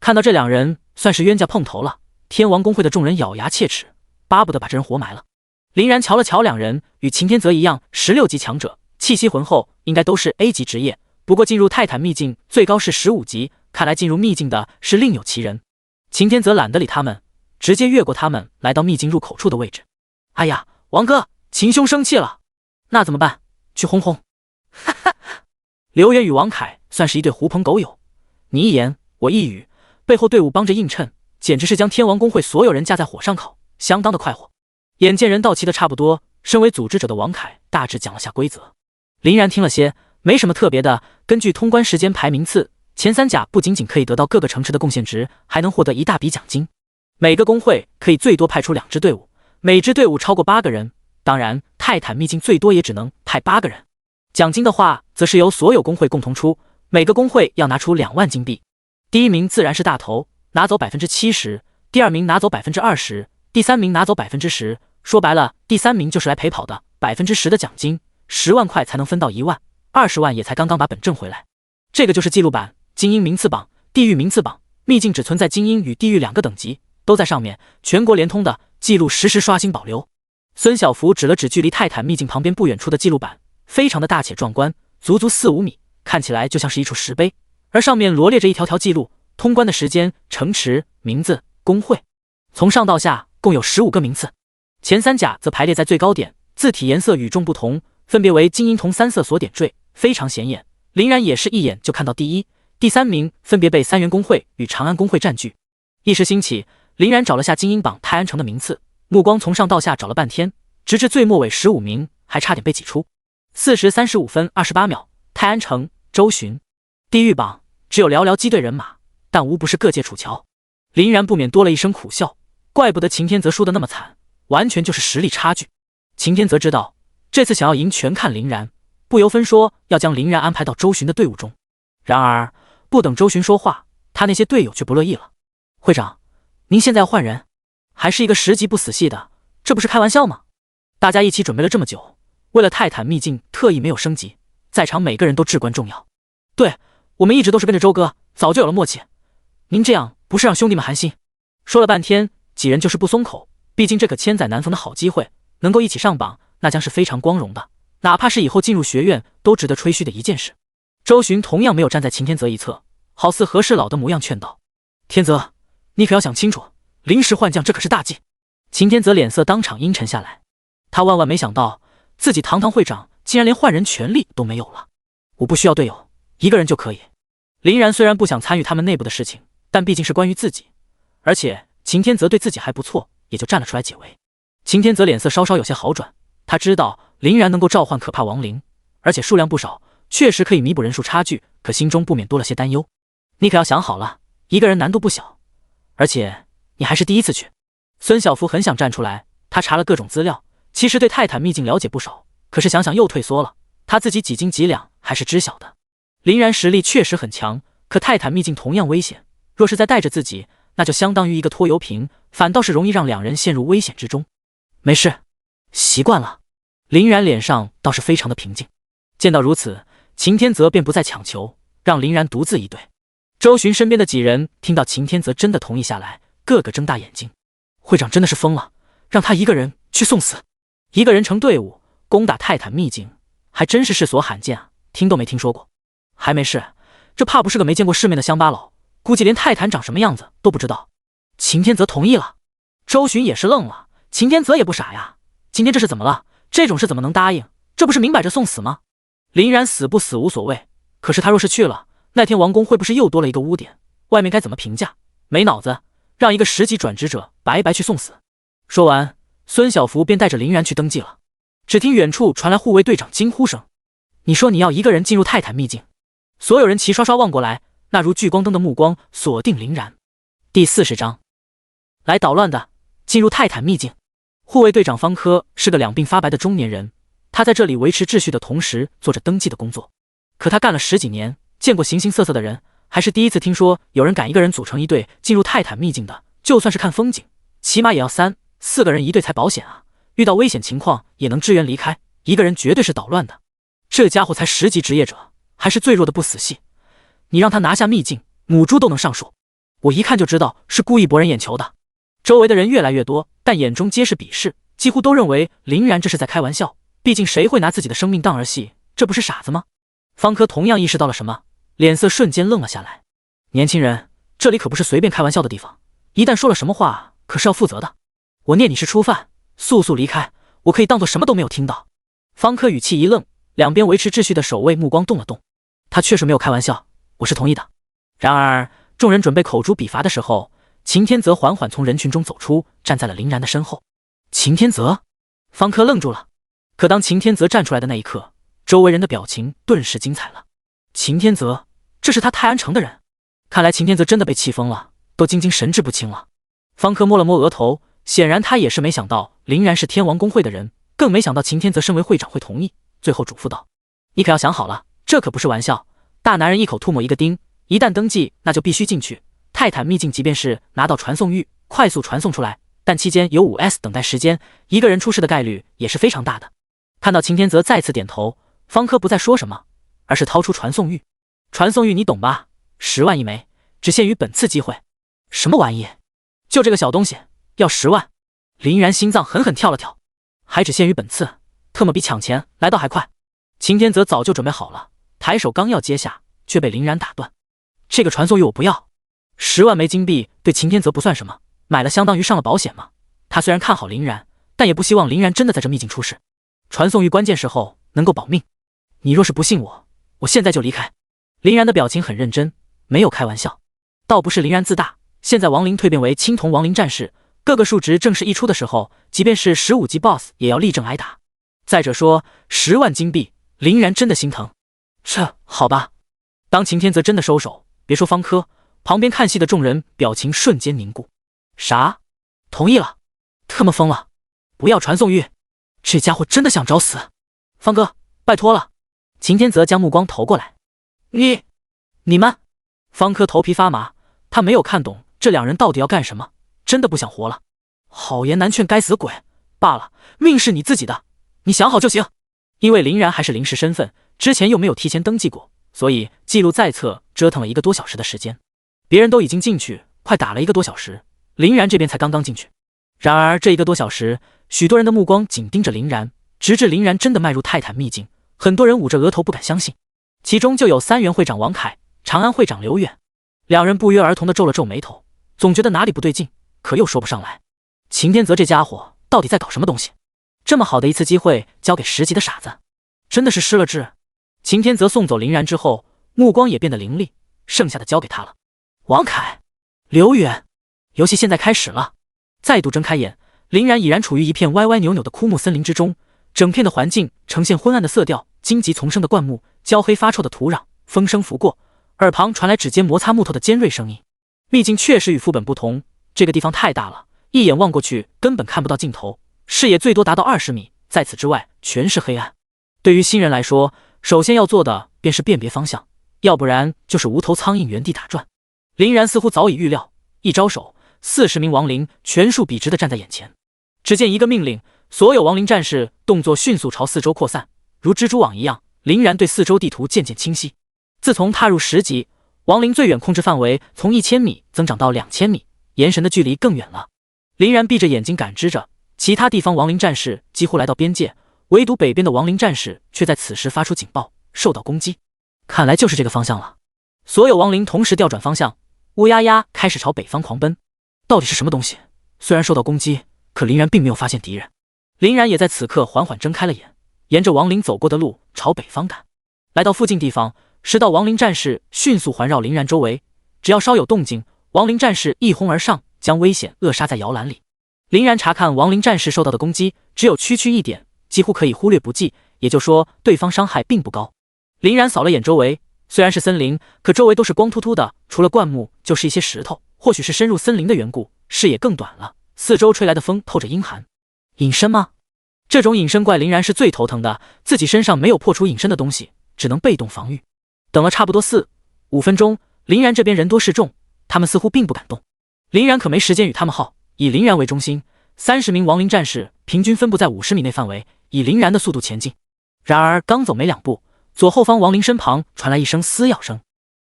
看到这两人算是冤家碰头了，天王公会的众人咬牙切齿，巴不得把这人活埋了。林然瞧了瞧两人，与秦天泽一样16级强者，气息浑厚，应该都是 A 级职业，不过进入泰坦秘境最高是15级，看来进入秘境的是另有其人。秦天泽懒得理他们，直接越过他们来到秘境入口处的位置。哎呀，王哥，秦兄生气了，那怎么办？去轰轰。哈哈，刘远与王凯算是一对狐朋狗友，你一言我一语，背后队伍帮着映衬，简直是将天王公会所有人架在火上烤，相当的快活。眼见人到齐的差不多，身为组织者的王凯大致讲了下规则。林然听了些，没什么特别的，根据通关时间排名次，前3甲不仅仅可以得到各个城池的贡献值，还能获得一大笔奖金。每个公会可以最多派出2支队伍，每支队伍超过8个人，当然泰坦秘境最多也只能派8个人。奖金的话，则是由所有公会共同出，每个公会要拿出2万金币。第一名自然是大头，拿走 70%， 第二名拿走 20%， 第三名拿走 10%， 说白了，第三名就是来陪跑的， 10% 的奖金，10万块才能分到1万，20万也才刚刚把本挣回来。这个就是记录版、精英名次榜、地狱名次榜，秘境只存在精英与地狱2个等级，都在上面，全国联通的，记录实时刷新保留。孙小福指了指距离泰坦秘境旁边不远处的记录板，非常的大且壮观，足足4-5米，看起来就像是一处石碑，而上面罗列着一条条记录，通关的时间、城池、名字、公会，从上到下共有15个名次。前3甲则排列在最高点，字体颜色与众不同，分别为金银铜3色所点缀，非常显眼。林然也是一眼就看到第1、第3名分别被三元公会与长安公会占据。一时兴起，林然找了下精英榜泰安城的名次，目光从上到下找了半天，直至最末尾15名，还差点被挤出。4时35分28秒，泰安城周巡。地狱榜只有寥寥机队人马，但无不是各界楚乔。林然不免多了一声苦笑，怪不得秦天泽输得那么惨，完全就是实力差距。秦天泽知道这次想要赢全看林然，不由分说要将林然安排到周巡的队伍中。然而不等周巡说话，他那些队友却不乐意了。会长，您现在要换人，还是一个10级不死系的，这不是开玩笑吗？大家一起准备了这么久，为了泰坦秘境特意没有升级，在场每个人都至关重要。对，我们一直都是跟着周哥，早就有了默契，您这样不是让兄弟们寒心。说了半天，几人就是不松口，毕竟这可千载难逢的好机会，能够一起上榜，那将是非常光荣的，哪怕是以后进入学院都值得吹嘘的一件事。周巡同样没有站在秦天泽一侧，好似和事佬的模样劝道：天泽，你可要想清楚，临时换将这可是大忌。秦天泽脸色当场阴沉下来，他万万没想到自己堂堂会长竟然连换人权利都没有了。我不需要队友，一个人就可以。林然虽然不想参与他们内部的事情，但毕竟是关于自己，而且秦天泽对自己还不错，也就站了出来解围。秦天泽脸色稍稍有些好转，他知道林然能够召唤可怕亡灵，而且数量不少，确实可以弥补人数差距，可心中不免多了些担忧。你可要想好了，一个人难度不小，而且你还是第一次去。孙小福很想站出来，他查了各种资料，其实对泰坦秘境了解不少，可是想想又退缩了，他自己几斤几两还是知晓的。林然实力确实很强，可泰坦秘境同样危险，若是再带着自己，那就相当于一个拖油瓶，反倒是容易让两人陷入危险之中。没事，习惯了。林然脸上倒是非常的平静。见到如此，秦天泽便不再强求，让林然独自一队。周巡身边的几人听到秦天泽真的同意下来，个个睁大眼睛。会长真的是疯了，让他一个人去送死，一个人成队伍攻打泰坦秘境，还真是世所罕见啊！听都没听说过。还没事，这怕不是个没见过世面的乡巴佬，估计连泰坦长什么样子都不知道。秦天泽同意了。周巡也是愣了，秦天泽也不傻呀，今天这是怎么了？这种事怎么能答应？这不是明摆着送死吗？林然死不死无所谓，可是他若是去了，那天王宫会不是又多了一个污点？外面该怎么评价？没脑子，让一个10级转职者白白去送死。说完，孙小福便带着林然去登记了。只听远处传来护卫队长惊呼声：“你说你要一个人进入泰坦秘境？”所有人齐刷刷望过来，那如聚光灯的目光锁定林然。第40章，来捣乱的，进入泰坦秘境。护卫队长方科是个两鬓发白的中年人，他在这里维持秩序的同时做着登记的工作。可他干了10几年，见过形形色色的人，还是第一次听说有人敢一个人组成一队进入泰坦秘境的。就算是看风景，起码也要3、4个人一队才保险啊！遇到危险情况也能支援离开，一个人绝对是捣乱的。这家伙才10级职业者，还是最弱的不死系，你让他拿下秘境，母猪都能上树。我一看就知道是故意博人眼球的。周围的人越来越多，但眼中皆是鄙视，几乎都认为林然这是在开玩笑。毕竟谁会拿自己的生命当儿戏？这不是傻子吗？方科同样意识到了什么，脸色瞬间愣了下来。年轻人，这里可不是随便开玩笑的地方，一旦说了什么话，可是要负责的。我念你是初犯，速速离开，我可以当做什么都没有听到。方科语气一愣，两边维持秩序的守卫目光动了动。他确实没有开玩笑，我是同意的。然而众人准备口诛笔伐的时候，秦天泽缓缓从人群中走出，站在了林然的身后。秦天泽，方科愣住了。可当秦天泽站出来的那一刻，周围人的表情顿时精彩了。秦天泽，这是他泰安城的人。看来秦天泽真的被气疯了，都精精神志不清了。方科摸了摸额头，显然他也是没想到林然是天王公会的人，更没想到秦天泽身为会长会同意。最后嘱咐道：“你可要想好了，这可不是玩笑。大男人一口吐沫一个钉，一旦登记，那就必须进去。泰坦秘境即便是拿到传送玉，快速传送出来，但期间有5S 等待时间，一个人出事的概率也是非常大的。”看到秦天泽再次点头，方科不再说什么，而是掏出传送玉。传送玉你懂吧？10万一枚，只限于本次机会。什么玩意？就这个小东西要10万？林然心脏狠狠跳了跳，还只限于本次，特么比抢钱来到还快。秦天泽早就准备好了，抬手刚要接下，却被林然打断。这个传送玉我不要。10万枚金币对秦天泽不算什么，买了相当于上了保险嘛。他虽然看好林然，但也不希望林然真的在这秘境出事。传送玉关键时候能够保命，你若是不信我，我现在就离开。林然的表情很认真，没有开玩笑。倒不是林然自大，现在亡灵蜕变为青铜亡灵战士，各个数值正式一出的时候，即便是15级 BOSS 也要立正挨打。再者说10万金币，林然真的心疼。好吧。当秦天泽真的收手，别说方科，旁边看戏的众人表情瞬间凝固。啥？同意了？特么疯了！不要传送玉！这家伙真的想找死！方哥，拜托了！秦天泽将目光投过来。你们！方科头皮发麻，他没有看懂这两人到底要干什么，真的不想活了。好言难劝该死鬼，罢了，命是你自己的，你想好就行。因为林然还是临时身份，之前又没有提前登记过，所以记录在册折腾了1个多小时的时间。别人都已经进去，快打了1个多小时，林然这边才刚刚进去。然而这1个多小时，许多人的目光紧盯着林然，直至林然真的迈入泰坦秘境，很多人捂着额头不敢相信。其中就有3元会长王凯、长安会长刘远，两人不约而同地皱了皱眉头，总觉得哪里不对劲，可又说不上来。秦天泽这家伙到底在搞什么东西？这么好的一次机会交给10级的傻子，真的是失了智。秦天泽送走林然之后，目光也变得凌厉，剩下的交给他了。王凯、刘远，游戏现在开始了。再度睁开眼，林然已然处于一片歪歪扭扭的枯木森林之中，整片的环境呈现昏暗的色调，荆棘丛生的灌木，焦黑发臭的土壤，风声拂过，耳旁传来指尖摩擦木头的尖锐声音。秘境确实与副本不同，这个地方太大了，一眼望过去根本看不到尽头，视野最多达到20米，在此之外全是黑暗。对于新人来说，首先要做的便是辨别方向，要不然就是无头苍蝇原地打转。林然似乎早已预料，一招手，40名亡灵全数笔直地站在眼前。只见一个命令，所有亡灵战士动作迅速朝四周扩散，如蜘蛛网一样。林然对四周地图渐渐清晰。自从踏入10级，亡灵最远控制范围从1000米增长到2000米，眼神的距离更远了。林然闭着眼睛感知着，其他地方亡灵战士几乎来到边界，唯独北边的亡灵战士却在此时发出警报，受到攻击。看来就是这个方向了。所有亡灵同时调转方向，乌鸦鸦开始朝北方狂奔。到底是什么东西？虽然受到攻击，可林然并没有发现敌人。林然也在此刻缓缓睁开了眼，沿着亡灵走过的路朝北方赶。来到附近地方，10道亡灵战士迅速环绕林然周围，只要稍有动静，亡灵战士一哄而上，将危险扼杀在摇篮里。林然查看亡灵战士受到的攻击，只有区区一点，几乎可以忽略不计，也就说对方伤害并不高。林然扫了眼周围，虽然是森林，可周围都是光秃秃的，除了灌木就是一些石头，或许是深入森林的缘故，视野更短了。四周吹来的风透着阴寒。隐身吗？这种隐身怪林然是最头疼的，自己身上没有破除隐身的东西，只能被动防御。等了差不多4、5分钟，林然这边人多势众，他们似乎并不敢动。林然可没时间与他们耗，以林然为中心，30名亡灵战士平均分布在50米内范围，以林然的速度前进。然而刚走没2步，左后方亡灵身旁传来一声撕咬声，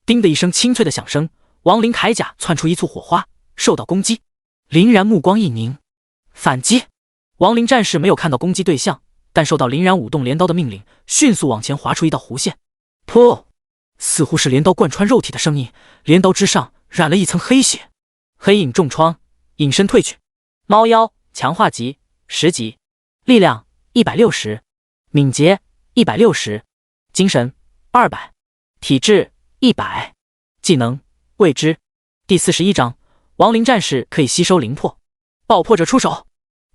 叮的一声清脆的响声，亡灵铠甲窜出一簇火花，受到攻击。林然目光一凝，反击。亡灵战士没有看到攻击对象，但受到林然舞动镰刀的命令，迅速往前划出一道弧线。噗！似乎是镰刀贯穿肉体的声音，镰刀之上染了一层黑血。黑影重创，隐身退去。猫妖强化级10级，力量160，敏捷160，精神200，体质100，技能未知。第41章，亡灵战士可以吸收灵魄。爆破者出手，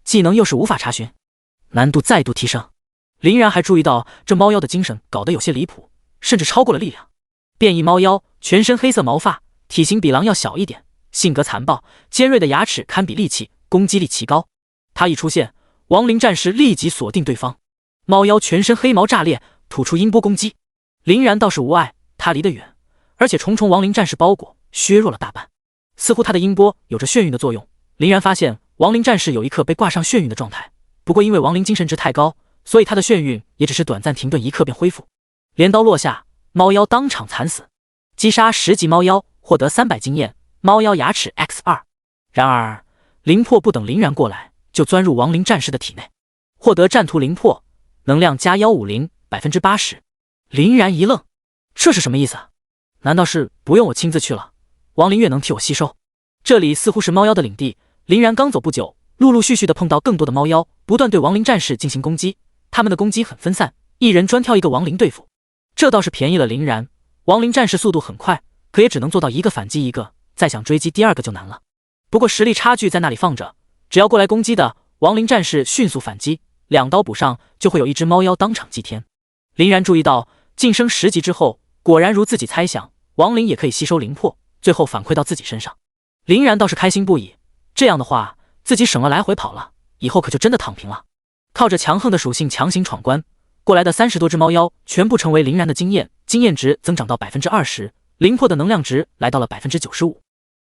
技能又是无法查询，难度再度提升。林然还注意到这猫妖的精神搞得有些离谱，甚至超过了力量。变异猫妖，全身黑色毛发，体型比狼要小一点，性格残暴，尖锐的牙齿堪比利器，攻击力奇高。他一出现，亡灵战士立即锁定对方。猫妖全身黑毛炸裂，吐出音波攻击。林然倒是无碍，他离得远，而且重重亡灵战士包裹，削弱了大半。似乎他的音波有着眩晕的作用。林然发现亡灵战士有一刻被挂上眩晕的状态，不过因为亡灵精神值太高，所以他的眩晕也只是短暂停顿，一刻便恢复。镰刀落下，猫妖当场惨死。击杀10级猫妖，获得300经验，猫妖牙齿 X2。然而灵魄不等林然过来，就钻入亡灵战士的体内，获得战图灵魄，能量加150%， 80%。林然一愣，这是什么意思？难道是不用我亲自去了，亡灵月能替我吸收？这里似乎是猫妖的领地，林然刚走不久，陆陆续续的碰到更多的猫妖，不断对亡灵战士进行攻击。他们的攻击很分散，一人专挑一个亡灵对付，这倒是便宜了林然。亡灵战士速度很快，可也只能做到一个反击一个，再想追击第二个就难了。不过实力差距在那里放着，只要过来攻击的亡灵战士迅速反击，2刀补上，就会有一只猫妖当场祭天。林然注意到晋升10级之后，果然如自己猜想，亡灵也可以吸收灵魄，最后反馈到自己身上。林然倒是开心不已，这样的话自己省了来回跑了，以后可就真的躺平了。靠着强横的属性强行闯关过来的30多只猫妖，全部成为林然的经验，经验值增长到 20%， 灵魄的能量值来到了 95%。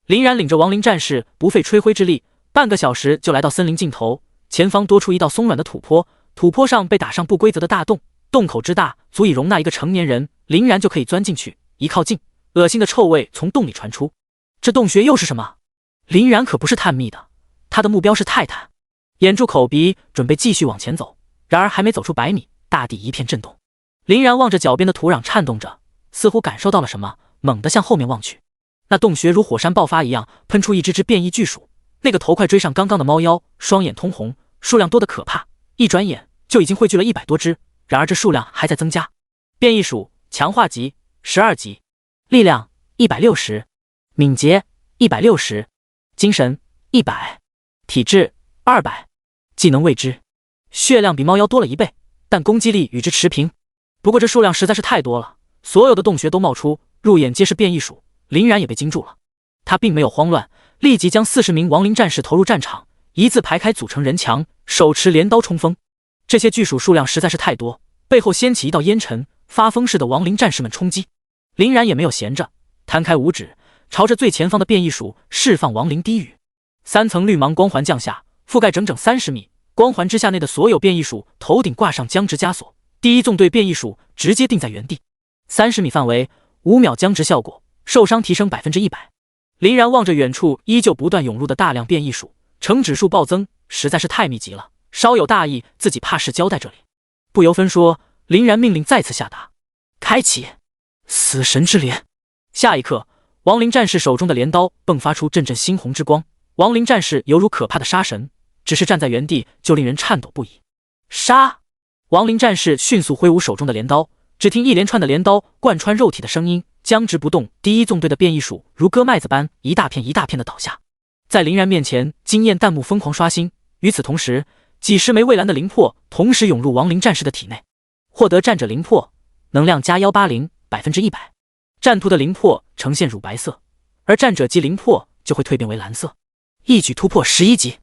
林然领着亡灵战士不费吹灰之力，半个小时就来到森林尽头，前方多出一道松软的土坡，土坡上被打上不规则的大洞，洞口之大足以容纳一个成年人，林然就可以钻进去。一靠近，恶心的臭味从洞里传出。这洞穴又是什么？林然可不是探秘的，他的目标是泰坦。掩住口鼻，准备继续往前走，然而还没走出100米，大地一片震动。林然望着脚边的土壤颤动着，似乎感受到了什么，猛地向后面望去。那洞穴如火山爆发一样，喷出一只只变异巨鼠，那个头快追上刚刚的猫妖，双眼通红，数量多得可怕，一转眼就已经汇聚了100多只，然而这数量还在增加。变异鼠强化级12级，力量160，敏捷160，精神100，体质200，技能未知。血量比猫妖多了1倍，但攻击力与之持平。不过这数量实在是太多了，所有的洞穴都冒出，入眼皆是变异鼠。林然也被惊住了，他并没有慌乱，立即将40名亡灵战士投入战场，一字排开组成人墙，手持镰刀冲锋。这些巨鼠数量实在是太多，背后掀起一道烟尘，发疯似的亡灵战士们冲击。林然也没有闲着，摊开五指，朝着最前方的变异鼠释放亡灵低语。3层绿芒光环降下，覆盖整整30米，光环之下内的所有变异鼠头顶挂上僵直枷锁，第一纵队变异鼠直接定在原地。30米范围5秒僵直效果，受伤提升 100%。 林然望着远处依旧不断涌入的大量变异鼠，呈指数暴增，实在是太密集了，稍有大意自己怕是交代这里。不由分说，林然命令再次下达。开启死神之镰。下一刻，亡灵战士手中的镰刀迸发出阵阵猩红之光，亡灵战士犹如可怕的杀神，只是站在原地就令人颤抖不已。杀！亡灵战士迅速挥舞手中的镰刀，只听一连串的镰刀贯穿肉体的声音，僵直不动。第一纵队的变异鼠如割麦子般一大片一大片的倒下，在林然面前，惊艳弹幕疯狂刷新。与此同时，几十枚蔚蓝的灵魄同时涌入亡灵战士的体内，获得战者灵魄，能量加180%，100%。战图的灵魄呈现乳白色，而战者级灵魄就会蜕变为蓝色。一举突破11级，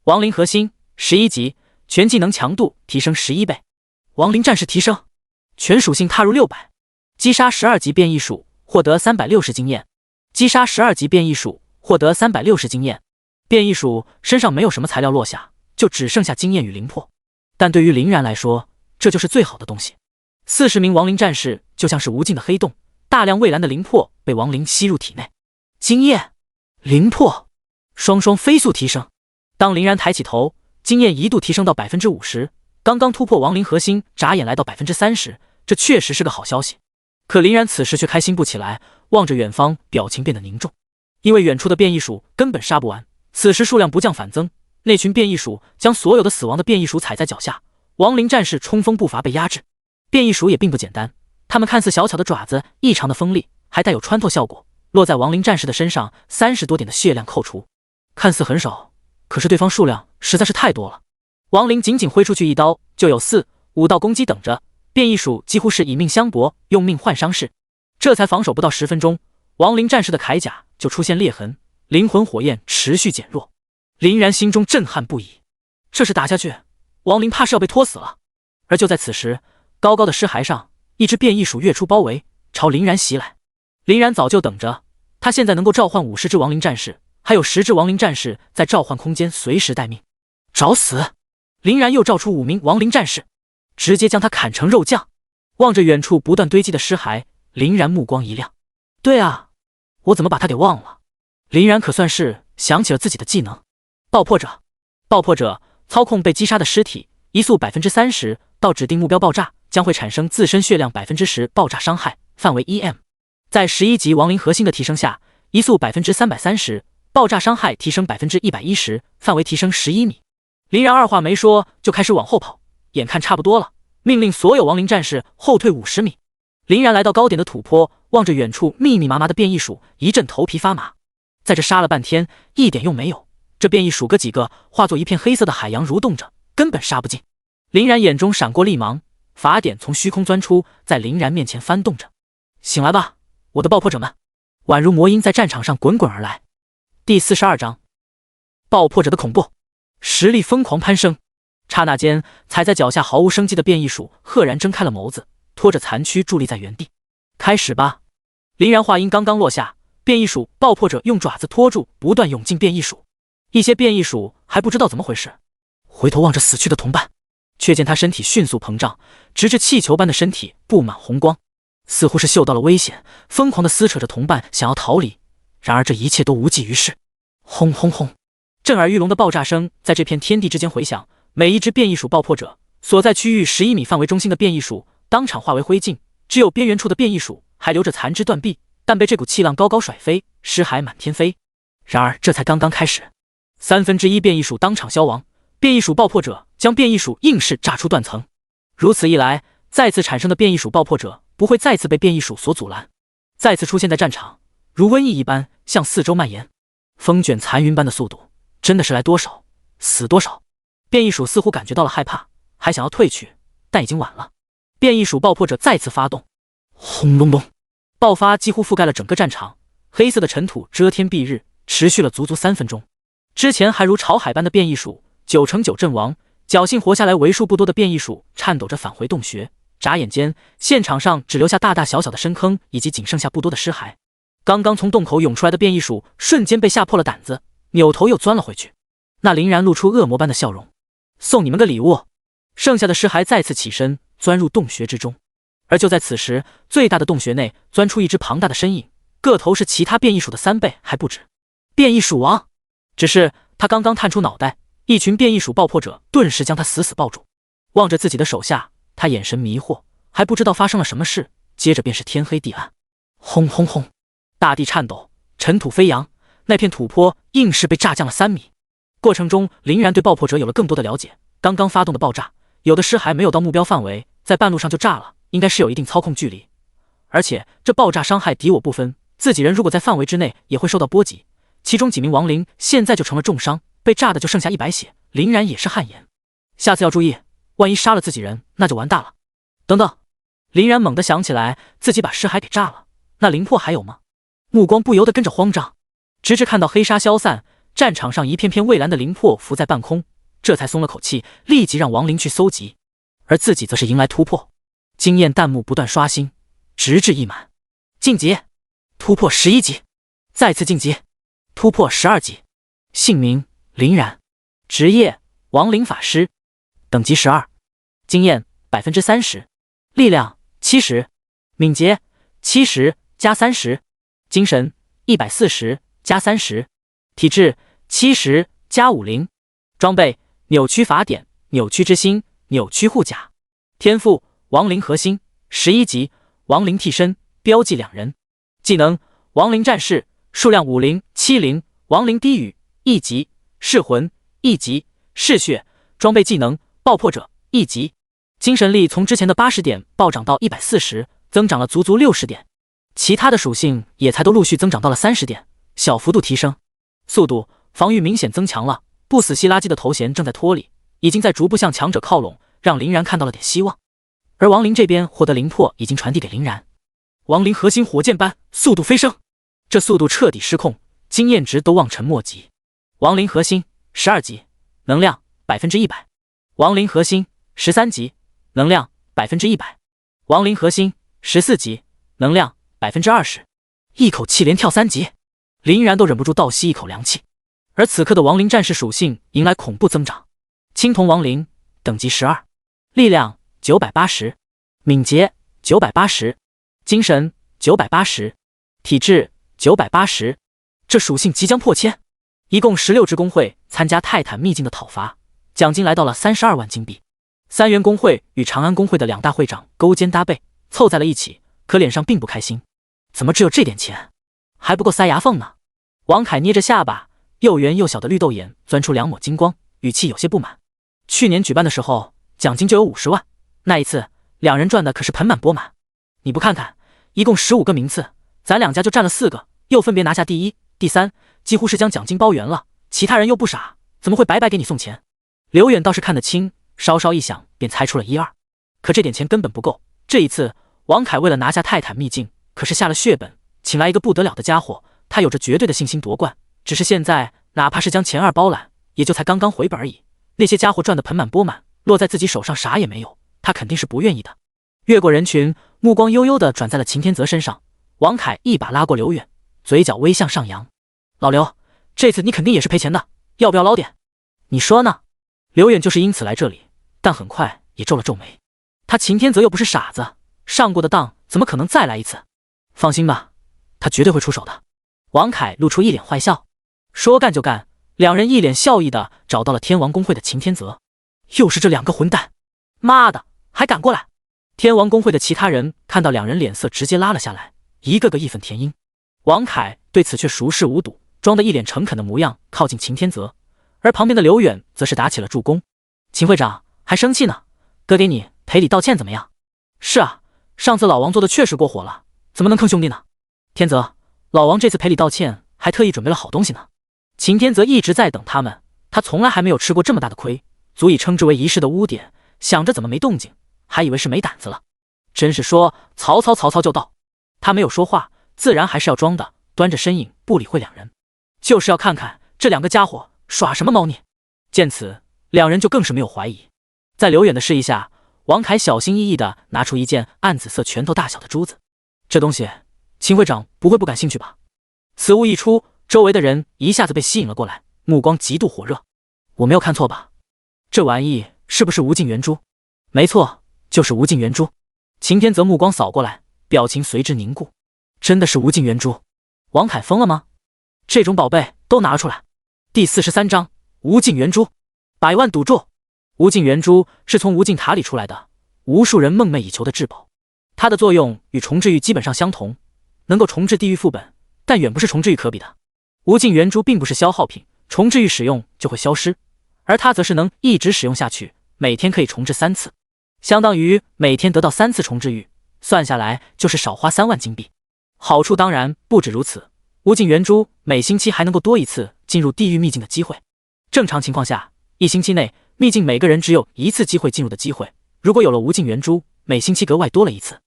亡灵核心11级，全技能强度提升11倍。亡灵战士提升，全属性踏入600。击杀12级变异鼠，获得360经验。击杀12级变异鼠，获得360经验。变异鼠身上没有什么材料落下，就只剩下经验与灵魄，但对于林然来说，这就是最好的东西。40名亡灵战士就像是无尽的黑洞，大量蔚蓝的灵魄被亡灵吸入体内。经验、灵魄双双飞速提升。当林然抬起头，经验一度提升到 50%， 刚刚突破亡灵核心，眨眼来到 30%， 这确实是个好消息。可林然此时却开心不起来，望着远方，表情变得凝重，因为远处的变异鼠根本杀不完，此时数量不降反增。那群变异鼠将所有的死亡的变异鼠踩在脚下，亡灵战士冲锋步伐被压制。变异鼠也并不简单，它们看似小巧的爪子异常的锋利，还带有穿透效果，落在亡灵战士的身上，30多点的血量扣除，看似很少，可是对方数量实在是太多了。亡灵仅仅挥出去一刀，就有4、5道攻击等着，变异鼠几乎是以命相搏，用命换伤势。这才防守不到10分钟，亡灵战士的铠甲就出现裂痕，灵魂火焰持续减弱。林然心中震撼不已，这是打下去，亡灵怕是要被拖死了。而就在此时，高高的尸骸上，一只变异鼠跃出包围，朝林然袭来。林然早就等着，他现在能够召唤50只亡灵战士，还有10只亡灵战士在召唤空间随时待命。找死！林然又召出5名亡灵战士，直接将他砍成肉酱。望着远处不断堆积的尸骸，林然目光一亮。对啊，我怎么把他给忘了？林然可算是想起了自己的技能。爆破者，爆破者操控被击杀的尸体，移速 30% 到指定目标爆炸，将会产生自身血量 10% 爆炸伤害，范围 1m。 在11级亡灵核心的提升下，移速 330%， 爆炸伤害提升 110%， 范围提升11米。林然二话没说就开始往后跑，眼看差不多了，命令所有亡灵战士后退50米。林然来到高点的土坡，望着远处密密麻麻的变异鼠，一阵头皮发麻。在这杀了半天，一点用没有，这变异鼠个几个化作一片黑色的海洋蠕动着，根本杀不进。林然眼中闪过厉芒，法典从虚空钻出，在林然面前翻动着。醒来吧，我的爆破者们！宛如魔音在战场上滚滚而来。第42章，爆破者的恐怖，实力疯狂攀升。刹那间，踩在脚下毫无生机的变异鼠赫然睁开了眸子，拖着残躯伫立在原地。开始吧！林然话音刚刚落下，变异鼠爆破者用爪子拖住不断涌进变异鼠。一些变异鼠还不知道怎么回事，回头望着死去的同伴，却见他身体迅速膨胀，直至气球般的身体布满红光，似乎是嗅到了危险，疯狂地撕扯着同伴想要逃离。然而这一切都无济于事。轰轰轰！震耳欲聋的爆炸声在这片天地之间回响，每一只变异鼠爆破者所在区域11米范围中心的变异鼠当场化为灰烬，只有边缘处的变异鼠还留着残肢断臂，但被这股气浪高高甩飞，尸骸满天飞。然而这才刚刚开始，1/3变异鼠当场消亡，变异鼠爆破者将变异鼠硬是炸出断层。如此一来，再次产生的变异鼠爆破者不会再次被变异鼠所阻拦，再次出现在战场，如瘟疫一般向四周蔓延，风卷残云般的速度，真的是来多少死多少。变异鼠似乎感觉到了害怕，还想要退去，但已经晚了。变异鼠爆破者再次发动，轰隆隆，爆发几乎覆盖了整个战场，黑色的尘土遮天蔽日，持续了足足3分钟。之前还如潮海般的变异鼠9成9阵亡，侥幸活下来为数不多的变异鼠颤抖着返回洞穴，眨眼间现场上只留下大大小小的深坑以及仅剩下不多的尸骸。刚刚从洞口涌出来的变异鼠瞬间被吓破了胆子，扭头又钻了回去。那林然露出恶魔般的笑容，送你们个礼物。剩下的尸骸再次起身钻入洞穴之中，而就在此时，最大的洞穴内钻出一只庞大的身影，个头是其他变异鼠的3倍还不止。变异鼠王！只是他刚刚探出脑袋，一群变异鼠爆破者顿时将他死死抱住。望着自己的手下，他眼神迷惑，还不知道发生了什么事，接着便是天黑地暗，轰轰轰，大地颤抖，尘土飞扬，那片土坡硬是被炸降了3米。过程中，林然对爆破者有了更多的了解。刚刚发动的爆炸，有的尸骸没有到目标范围，在半路上就炸了，应该是有一定操控距离。而且这爆炸伤害敌我不分，自己人如果在范围之内也会受到波及。其中几名亡灵现在就成了重伤，被炸的就剩下100血。林然也是汗颜，下次要注意，万一杀了自己人，那就完蛋了。等等，林然猛地想起来，自己把尸骸给炸了，那灵魄还有吗？目光不由得跟着慌张，直至看到黑纱消散，战场上一片片蔚蓝的灵魄浮在半空，这才松了口气，立即让亡灵去搜集，而自己则是迎来突破。经验弹幕不断刷新，直至一满。晋级，突破11级，再次晋级，突破12级。姓名林然，职业亡灵法师，等级12，经验 30%， 力量70，敏捷70加30，精神140加30，体质70加50，装备扭曲法典、扭曲之心、扭曲护甲，天赋亡灵核心11级，亡灵替身标记2人，技能亡灵战士数量50、70，亡灵低语1级，噬魂1级，嗜血，装备技能爆破者1级，精神力从之前的80点暴涨到140，增长了足足60点，其他的属性也才都陆续增长到了30点，小幅度提升。速度、防御明显增强了，不死希垃圾的头衔正在脱离，已经在逐步向强者靠拢，让林然看到了点希望。而亡灵这边获得灵魄已经传递给林然，亡灵核心火箭般速度飞升，这速度彻底失控，经验值都望尘莫及。亡灵核心12级，能量 100%， 亡灵核心13级，能量 100%， 亡灵核心14级，能量 20%， 一口气连跳3级，林然都忍不住倒吸一口凉气。而此刻的亡灵战士属性迎来恐怖增长，青铜亡灵等级12，力量980，敏捷980，精神980，体质980，这属性即将破千。一共16支工会参加泰坦秘境的讨伐，奖金来到了32万金币。三元工会与长安工会的2大会长勾肩搭背凑在了一起，可脸上并不开心。怎么只有这点钱，还不够塞牙缝呢？王凯捏着下巴，又圆又小的绿豆眼钻出2抹金光，语气有些不满。去年举办的时候，奖金就有50万，那一次2人赚的可是盆满钵满。你不看看，一共15个名次，咱2家就占了4个，又分别拿下第1、第3，几乎是将奖金包圆了。其他人又不傻，怎么会白白给你送钱？刘远倒是看得清，稍稍一想便猜出了1、2。可这点钱根本不够。这一次，王凯为了拿下泰坦秘境，可是下了血本，请来一个不得了的家伙，他有着绝对的信心夺冠。只是现在，哪怕是将前2包揽，也就才刚刚回本而已。那些家伙赚得盆满钵满，落在自己手上啥也没有，他肯定是不愿意的。越过人群，目光悠悠地转在了秦天泽身上。王凯一把拉过刘远，嘴角微向上扬：“老刘，这次你肯定也是赔钱的，要不要捞点？你说呢？”刘远就是因此来这里，但很快也皱了皱眉。他秦天泽又不是傻子，上过的当怎么可能再来一次？放心吧，他绝对会出手的。王凯露出一脸坏笑，说干就干。2人一脸笑意的找到了天王工会的秦天泽。又是这2个混蛋，妈的，还敢过来！天王工会的其他人看到2人脸色直接拉了下来，一个个义愤填膺。王凯对此却熟视无睹，装得一脸诚恳的模样，靠近秦天泽。而旁边的刘远则是打起了助攻。秦会长还生气呢，哥给你赔礼道歉怎么样？是啊，上次老王做的确实过火了，怎么能坑兄弟呢？天泽，老王这次赔礼道歉还特意准备了好东西呢。秦天泽一直在等他们，他从来还没有吃过这么大的亏，足以称之为一世的污点，想着怎么没动静，还以为是没胆子了。真是说曹操就到。他没有说话，自然还是要装的，端着身影不理会2人，就是要看看这2个家伙耍什么猫腻。见此，2人就更是没有怀疑。在刘远的示意下，王凯小心翼翼地拿出一件暗紫色拳头大小的珠子。这东西，秦会长不会不感兴趣吧？此物一出，周围的人一下子被吸引了过来，目光极度火热。我没有看错吧？这玩意是不是无尽圆珠？没错，就是无尽圆珠。秦天泽目光扫过来，表情随之凝固。真的是无尽圆珠？王凯疯了吗？这种宝贝都拿出来。第43章无尽圆珠，100万赌注。无尽圆珠是从无尽塔里出来的，无数人梦寐以求的至宝。它的作用与重置玉基本上相同，能够重置地狱副本，但远不是重置玉可比的。无尽圆珠并不是消耗品，重置玉使用就会消失，而它则是能一直使用下去，每天可以重置3次，相当于每天得到3次重置玉，算下来就是少花3万金币。好处当然不止如此，无尽圆珠每星期还能够多一次进入地狱秘境的机会。正常情况下，1星期内秘境每个人只有1次机会进入的机会，如果有了无尽圆珠，每星期格外多了1次。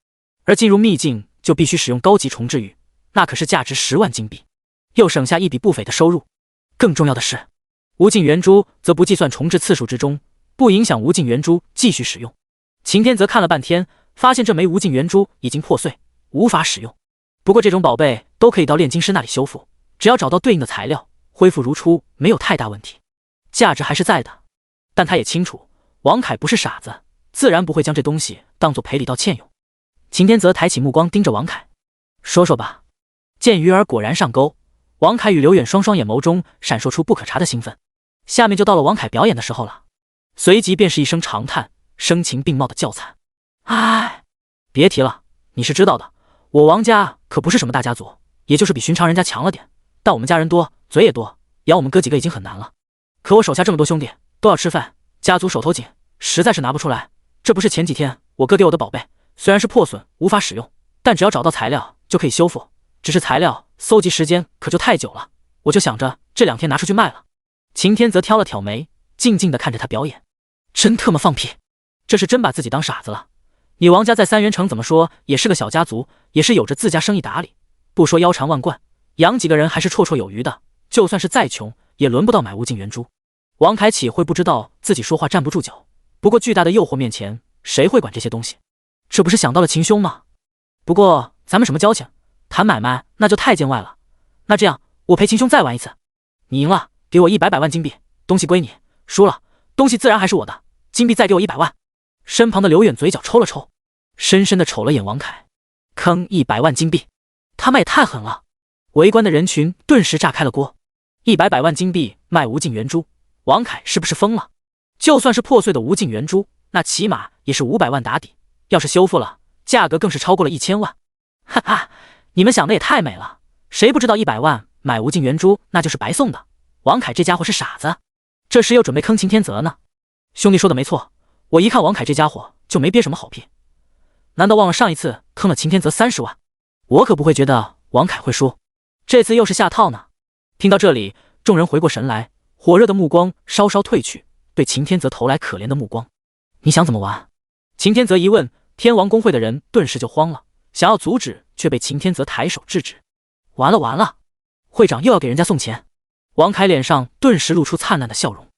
而进入秘境就必须使用高级重置玉，那可是价值10万金币，又省下一笔不菲的收入。更重要的是，无尽圆珠则不计算重置次数之中，不影响无尽圆珠继续使用。擎天则看了半天，发现这枚无尽圆珠已经破碎，无法使用。不过这种宝贝都可以到炼金师那里修复，只要找到对应的材料，恢复如初，没有太大问题，价值还是在的。但他也清楚，王凯不是傻子，自然不会将这东西当作赔礼道歉用。擎天则抬起目光盯着王凯，说说吧。见鱼儿果然上钩，王凯与刘远双眼眸中闪烁出不可察的兴奋。下面就到了王凯表演的时候了，随即便是一声长叹，声情并茂的叫惨。唉，别提了，你是知道的，我王家可不是什么大家族，也就是比寻常人家强了点，但我们家人多，嘴也多，养我们哥几个已经很难了。可我手下这么多兄弟都要吃饭，家族手头紧，实在是拿不出来。这不是前几天我哥给我的宝贝，虽然是破损无法使用，但只要找到材料就可以修复，只是材料搜集时间可就太久了，我就想着这2天拿出去卖了。擎天则挑了挑眉，静静地看着他表演。真特么放屁，这是真把自己当傻子了。你王家在3元城怎么说也是个小家族，也是有着自家生意打理，不说腰缠万贯，养几个人还是绰绰有余的，就算是再穷也轮不到买无尽圆珠。王凯岂会不知道自己说话站不住脚，不过巨大的诱惑面前谁会管这些东西，这不是想到了秦兄吗？不过咱们什么交情，谈买卖那就太见外了。那这样我陪秦兄再玩一次，你赢了给我100万金币，东西归你，输了东西自然还是我的，金币再给我100万。身旁的刘远嘴角抽了抽，深深地瞅了眼王凯，坑100万金币，他们也太狠了。围观的人群顿时炸开了锅，100万金币卖无尽圆珠，王凯是不是疯了？就算是破碎的无尽圆珠，那起码也是500万打底，要是修复了，价格更是超过了1000万。哈哈，你们想的也太美了，谁不知道100万买无尽圆珠那就是白送的？王凯这家伙是傻子，这时又准备坑擎天泽呢。兄弟说的没错，我一看王凯这家伙就没憋什么好屁，难道忘了上一次坑了擎天泽30万？我可不会觉得王凯会输，这次又是下套呢。听到这里，众人回过神来，火热的目光稍稍退去，对擎天泽投来可怜的目光。你想怎么玩？擎天泽一问，天王公会的人顿时就慌了，想要阻止，却被擎天泽抬手制止。完了完了，会长又要给人家送钱。王凯脸上顿时露出灿烂的笑容。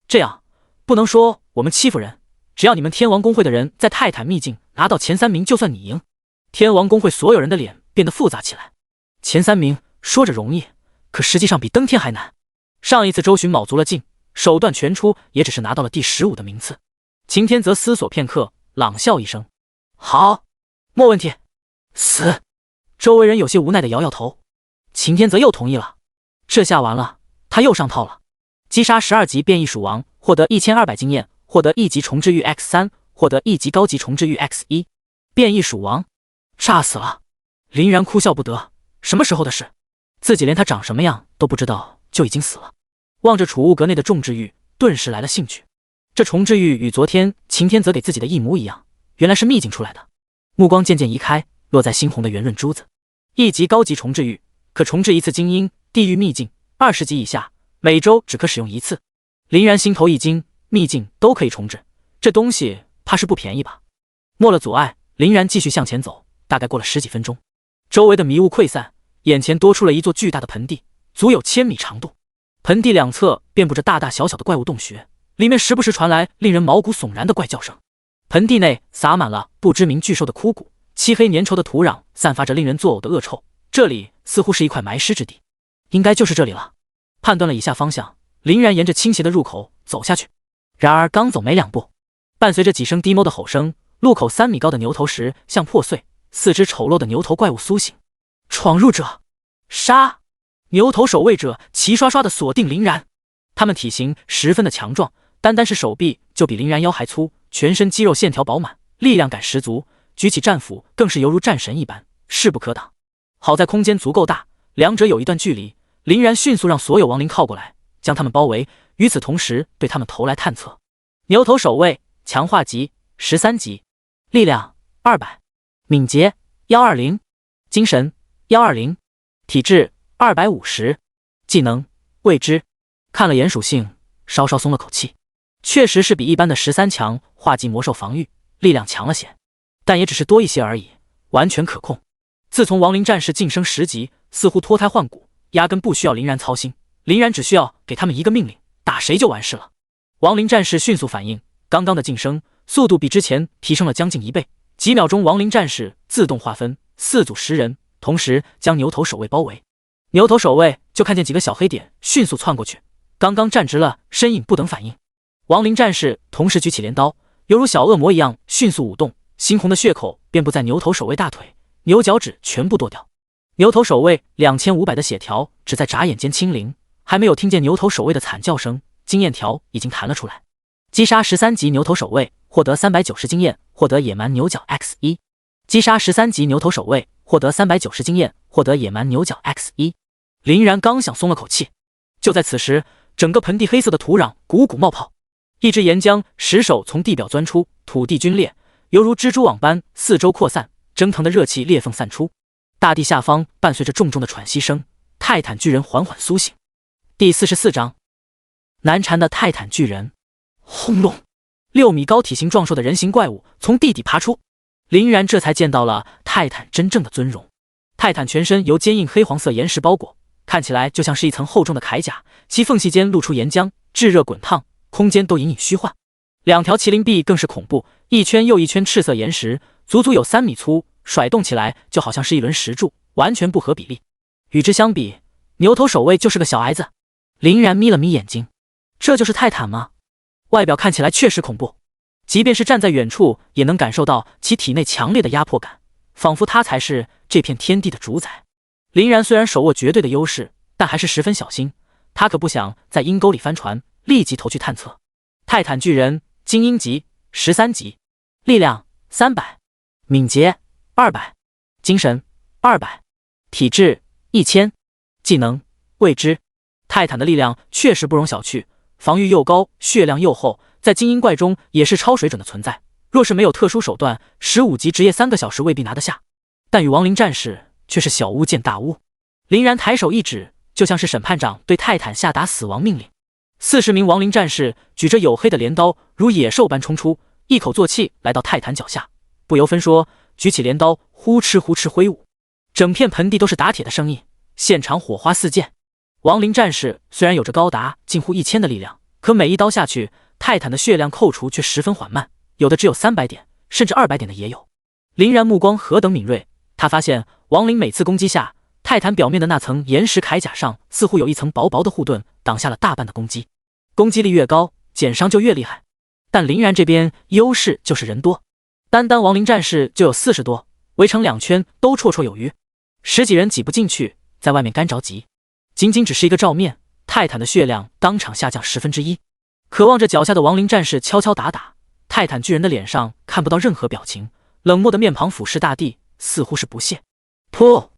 这样不能说我们欺负人，只要你们天王公会的人在泰坦秘境拿到前3名，就算你赢。天王公会所有人的脸变得复杂起来。前3名说着容易，可实际上比登天还难。上一次周巡卯足了劲，手段全出，也只是拿到了第15的名次。擎天泽思索片刻，冷笑一声：好，没问题。死！周围人有些无奈的摇摇头。擎天泽又同意了。这下完了，他又上套了。击杀12级变异鼠王，获得1200经验，获得1级重置玉 X3， 获得1级高级重置玉 X1。变异鼠王，炸死了！林然哭笑不得，什么时候的事？自己连他长什么样都不知道，就已经死了。望着储物阁内的重置玉，顿时来了兴趣。这重置玉与昨天擎天泽给自己的一模一样，原来是秘境出来的。目光渐渐移开，落在猩红的圆润珠子。1级高级重置玉，可重置1次精英地狱秘境，20级以下每周只可使用1次。林然心头一惊，秘境都可以重置，这东西怕是不便宜吧？没了阻碍，林然继续向前走，大概过了10几分钟，周围的迷雾溃散，眼前多出了一座巨大的盆地，足有1000米长度。盆地两侧遍布着大大小小的怪物洞穴，里面时不时传来令人毛骨悚然的怪叫声。盆地内洒满了不知名巨兽的枯骨，漆黑粘稠的土壤散发着令人作呕的恶臭，这里似乎是一块埋尸之地，应该就是这里了。判断了以下方向，林然沿着倾斜的入口走下去。然而刚走没2步，伴随着几声低哞的吼声，路口3米高的牛头石像破碎，4只丑陋的牛头怪物苏醒。闯入者，杀！牛头守卫者齐刷刷地锁定林然，他们体型十分的强壮，单是手臂就比林然腰还粗，全身肌肉线条饱满，力量感十足，举起战斧更是犹如战神一般，势不可挡。好在空间足够大，两者有一段距离，林然迅速让所有亡灵靠过来，将他们包围，与此同时对他们投来探测。牛头守卫强化级13级，力量200，敏捷120，精神120，体质250，技能未知。看了眼属性，稍稍松了口气，确实是比一般的13强化级魔兽防御力量强了些，但也只是多一些而已，完全可控。自从亡灵战士晋升10级，似乎脱胎换骨，压根不需要林然操心，林然只需要给他们一个命令，打谁就完事了。亡灵战士迅速反应，刚刚的晋升速度比之前提升了将近1倍，几秒钟亡灵战士自动划分4组10人，同时将牛头守卫包围。牛头守卫就看见几个小黑点迅速窜过去，刚刚站直了身影不等反应。亡灵战士同时举起镰刀，犹如小恶魔一样迅速舞动，猩红的血口遍布在牛头守卫大腿，牛角趾全部剁掉。牛头守卫2500的血条只在眨眼间清零，还没有听见牛头守卫的惨叫声，经验条已经弹了出来。击杀13级牛头守卫，获得390经验，获得野蛮牛角 X1。击杀13级牛头守卫，获得390经验，获得野蛮牛角 X1。林然刚想松了口气，就在此时，整个盆地黑色的土壤鼓鼓冒泡，一只岩浆石手从地表钻出，土地皲裂，犹如蜘蛛网般四周扩散，蒸腾的热气裂缝散出。大地下方伴随着重重的喘息声，泰坦巨人缓缓苏醒。第44章，难缠的泰坦巨人。轰隆，6米高体型壮硕的人形怪物从地底爬出，林然这才见到了泰坦真正的尊容。泰坦全身由坚硬黑黄色岩石包裹，看起来就像是一层厚重的铠甲，其缝隙间露出岩浆，炙热滚烫，空间都隐隐虚幻。2条麒麟臂更是恐怖，一圈又一圈赤色岩石，足足有3米粗，甩动起来就好像是一轮石柱，完全不合比例。与之相比，牛头守卫就是个小矮子。林然眯了眯眼睛，这就是泰坦吗？外表看起来确实恐怖，即便是站在远处也能感受到其体内强烈的压迫感，仿佛他才是这片天地的主宰。林然虽然手握绝对的优势，但还是十分小心，他可不想在阴沟里翻船，立即投去探测。泰坦巨人精英级13级，力量300，敏捷200，精神200，体质1000，技能未知。泰坦的力量确实不容小觑，防御又高，血量又厚，在精英怪中也是超水准的存在。若是没有特殊手段，15级职业3个小时未必拿得下。但与亡灵战士却是小巫见大巫。林然抬手一指，就像是审判长对泰坦下达死亡命令。40名亡灵战士举着黝黑的镰刀，如野兽般冲出，一口作气来到泰坦脚下，不由分说，举起镰刀呼哧呼哧挥舞，整片盆地都是打铁的声音，现场火花四溅。亡灵战士虽然有着高达近乎1000的力量，可每一刀下去，泰坦的血量扣除却十分缓慢，有的只有300点，甚至200点的也有。林然目光何等敏锐，他发现亡灵每次攻击下，泰坦表面的那层岩石铠甲上似乎有一层薄薄的护盾，挡下了大半的攻击。攻击力越高，减伤就越厉害。但林然这边优势就是人多，单亡灵战士就有40多，围成2圈都绰绰有余，10几人挤不进去，在外面干着急。仅仅只是一个照面，泰坦的血量当场下降1/10。渴望着脚下的亡灵战士敲敲打打，泰坦巨人的脸上看不到任何表情，冷漠的面庞俯视大地，似乎是不屑。噗！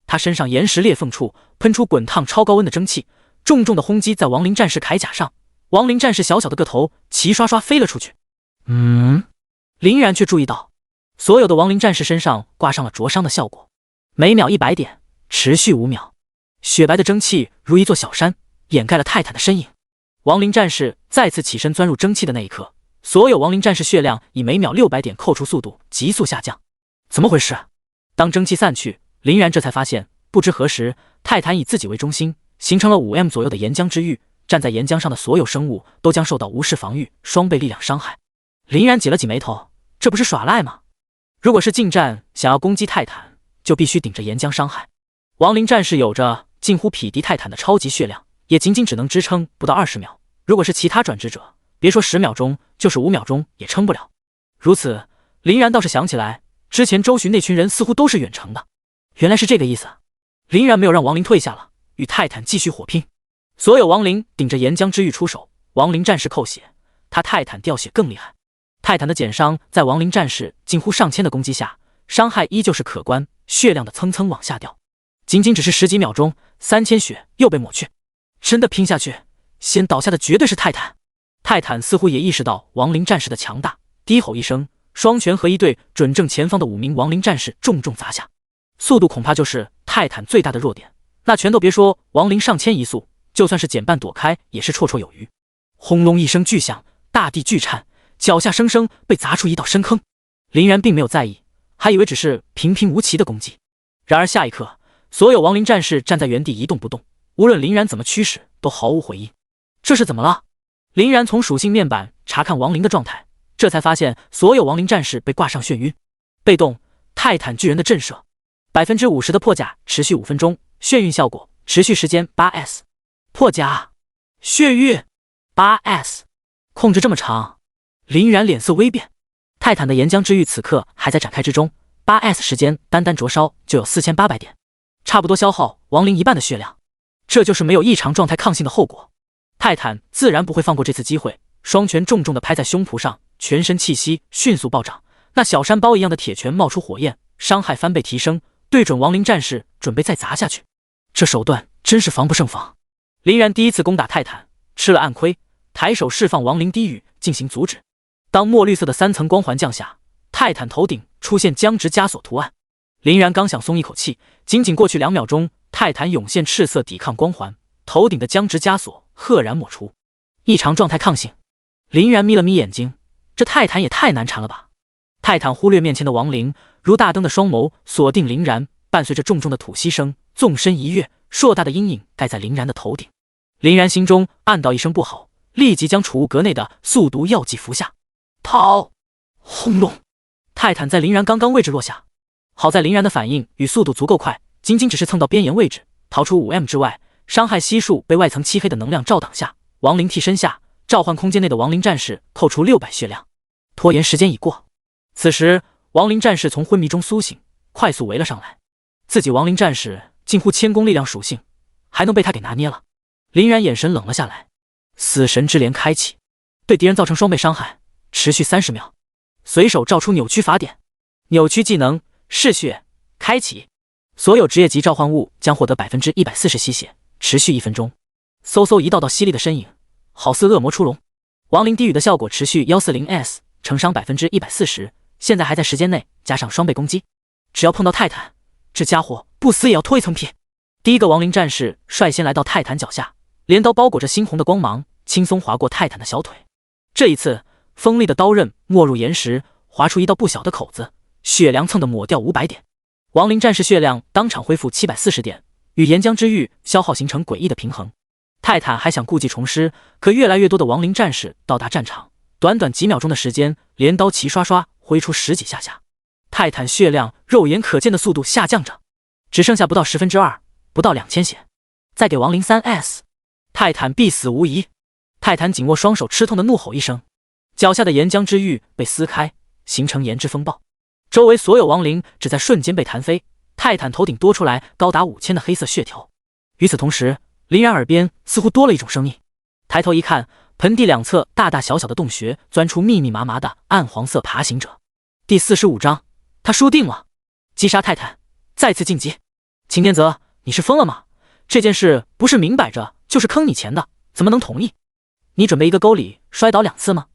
他身上岩石裂缝处喷出滚烫超高温的蒸汽，重重的轰击在亡灵战士铠甲上，亡灵战士小小的个头齐刷刷飞了出去。林然却注意到，所有的亡灵战士身上挂上了灼伤的效果，每秒100点，持续5秒。雪白的蒸汽如一座小山，掩盖了泰坦的身影。亡灵战士再次起身钻入蒸汽的那一刻，所有亡灵战士血量以每秒600点扣除速度急速下降。怎么回事？当蒸汽散去，林然这才发现，不知何时，泰坦以自己为中心，形成了5M 左右的岩浆之域，站在岩浆上的所有生物都将受到无视防御双倍力量伤害。林然挤了挤眉头，这不是耍赖吗？如果是近战想要攻击泰坦，就必须顶着岩浆伤害。亡灵战士有着近乎匹敌泰坦的超级血量，也仅仅只能支撑不到20秒。如果是其他转职者，别说10秒钟，就是5秒钟也撑不了。如此，林然倒是想起来，之前周巡那群人似乎都是远程的，原来是这个意思。林然没有让亡灵退下了，与泰坦继续火拼。所有亡灵顶着岩浆之域出手，亡灵战士扣血，他泰坦掉血更厉害。泰坦的减伤在亡灵战士近乎上千的攻击下，伤害依旧是可观，血量的蹭蹭往下掉。仅仅只是10几秒钟，3000血又被抹去。真的拼下去，先倒下的绝对是泰坦。泰坦似乎也意识到亡灵战士的强大，低吼一声，双拳合一对准正前方的5名亡灵战士重重砸下。速度恐怕就是泰坦最大的弱点，那拳头别说亡灵上千移速，就算是减半躲开也是绰绰有余。轰隆一声巨响，大地巨颤，脚下生生被砸出一道深坑。林然并没有在意，还以为只是平平无奇的攻击。然而下一刻，所有亡灵战士站在原地一动不动，无论林然怎么驱使都毫无回应。这是怎么了？林然从属性面板查看亡灵的状态，这才发现所有亡灵战士被挂上眩晕。被动泰坦巨人的震慑，50%的破甲持续5分钟，眩晕效果持续时间 8s。 破甲血域 8s 控制这么长，林然脸色微变。泰坦的岩浆之域此刻还在展开之中， 8s 时间单单灼烧就有4800点，差不多消耗亡灵一半的血量。这就是没有异常状态抗性的后果。泰坦自然不会放过这次机会，双拳重重地拍在胸脯上，全身气息迅速暴涨，那小山包一样的铁拳冒出火焰，伤害翻倍提升，对准亡灵战士准备再砸下去。这手段真是防不胜防。林然第一次攻打泰坦，吃了暗亏，抬手释放亡灵低语进行阻止。当墨绿色的3层光环降下，泰坦头顶出现僵直枷锁图案。林然刚想松一口气，仅仅过去2秒钟，泰坦涌现赤色抵抗光环，头顶的僵直枷锁赫然抹除。异常状态抗性。林然眯了眯眼睛，这泰坦也太难缠了吧。泰坦忽略面前的亡灵，如大灯的双眸锁定林然，伴随着重重的吐息声，纵身一跃，硕大的阴影盖在林然的头顶。林然心中暗道一声不好，立即将储物阁内的速毒药剂服下。跑！轰隆！泰坦在林然刚刚位置落下，好在林然的反应与速度足够快，仅仅只是蹭到边沿位置，逃出5m 之外，伤害悉数被外层漆黑的能量照挡下。亡灵替身下，召唤空间内的亡灵战士扣除600血量。拖延时间已过。此时亡灵战士从昏迷中苏醒，快速围了上来。自己亡灵战士近乎千攻力量属性，还能被他给拿捏了。林然眼神冷了下来，死神之镰开启，对敌人造成双倍伤害，持续30秒。随手召出扭曲法典，扭曲技能嗜血开启，所有职业级召唤物将获得 140% 吸血，持续1分钟。嗖嗖一道道犀利的身影，好似恶魔出笼。亡灵低语的效果持续 140s， 承伤 140%， 现在还在时间内，加上双倍攻击，只要碰到泰坦，这家伙不死也要脱一层皮。第一个亡灵战士率先来到泰坦脚下，镰刀包裹着猩红的光芒，轻松划过泰坦的小腿。这一次锋利的刀刃没入岩石，划出一道不小的口子，血量蹭的抹掉500点。亡灵战士血量当场恢复740点，与岩浆之域消耗形成诡异的平衡。泰坦还想故技重施，可越来越多的亡灵战士到达战场，短短几秒钟的时间，镰刀齐刷刷挥出10几下下。泰坦血量肉眼可见的速度下降着，只剩下不到2/10，不到2000血。再给亡灵 3s， 泰坦必死无疑。泰坦紧握双手，吃痛的怒吼一声，脚下的岩浆之域被撕开，形成岩之风暴，周围所有亡灵只在瞬间被弹飞。泰坦头顶多出来高达5000的黑色血条。与此同时，林然耳边似乎多了一种声音，抬头一看，盆地两侧大大小小的洞穴钻出密密麻麻的暗黄色爬行者。第45章，他输定了。击杀泰坦，再次晋级。擎天泽，你是疯了吗？这件事不是明摆着就是坑你钱的，怎么能同意？你准备一个沟里摔倒2次吗？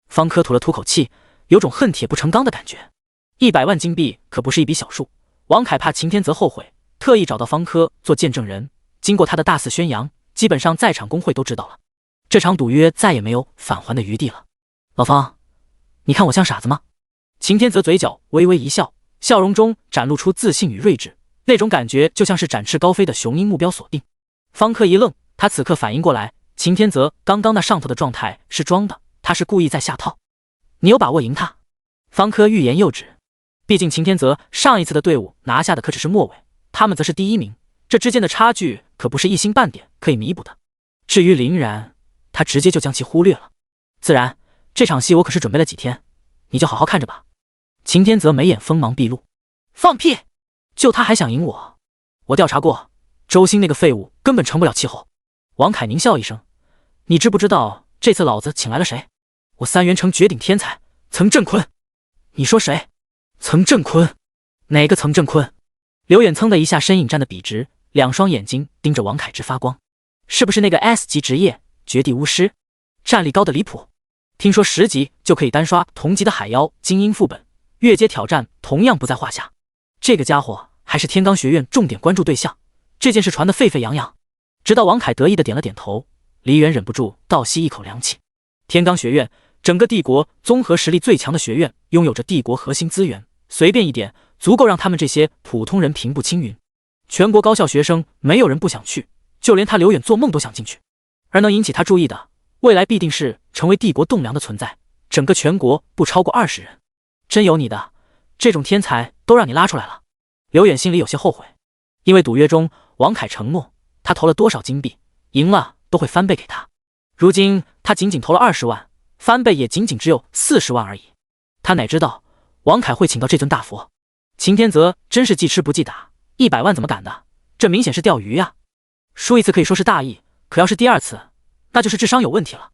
方科吐了吐口气，有种恨铁不成钢的感觉。100万金币可不是一笔小数，王凯怕擎天泽后悔，特意找到方科做见证人。经过他的大肆宣扬，基本上在场工会都知道了，这场赌约再也没有返还的余地了。老方，你看我像傻子吗？擎天泽嘴角微微一笑，笑容中展露出自信与睿智，那种感觉就像是展翅高飞的雄鹰，目标锁定。方科一愣，他此刻反应过来，擎天泽刚刚那上头的状态是装的，他是故意在下套。你有把握赢他？方科欲言又止，毕竟擎天泽上一次的队伍拿下的可只是末尾，他们则是第1名，这之间的差距可不是一星半点可以弥补的。至于林然，他直接就将其忽略了。自然，这场戏我可是准备了几天，你就好好看着吧。擎天泽眉眼锋芒毕露，放屁！就他还想赢我？我调查过，周兴那个废物根本成不了气候。王凯狞笑一声，你知不知道这次老子请来了谁？我3元城绝顶天才，曾振坤。你说谁？曾振坤？哪个曾振坤？刘远噌的一下身影站得笔直，两双眼睛盯着王凯之发光。是不是那个 S 级职业绝地巫师？战力高的离谱，听说10级就可以单刷同级的海妖精英副本，越阶挑战同样不在话下。这个家伙还是天罡学院重点关注对象，这件事传得沸沸扬扬。直到王凯得意的点了点头，黎元忍不住倒吸一口凉气。天罡学院，整个帝国综合实力最强的学院，拥有着帝国核心资源，随便一点足够让他们这些普通人平步青云。全国高校学生没有人不想去，就连他刘远做梦都想进去。而能引起他注意的，未来必定是成为帝国栋梁的存在，整个全国不超过20人。真有你的，这种天才都让你拉出来了。刘远心里有些后悔，因为赌约中王凯承诺他投了多少金币，赢了都会翻倍给他。如今他仅仅投了20万，翻倍也仅仅只有40万而已。他哪知道王凯会请到这尊大佛？秦天泽真是既吃不记打，100万怎么敢的？这明显是钓鱼呀！输一次可以说是大意，可要是第2次，那就是智商有问题了。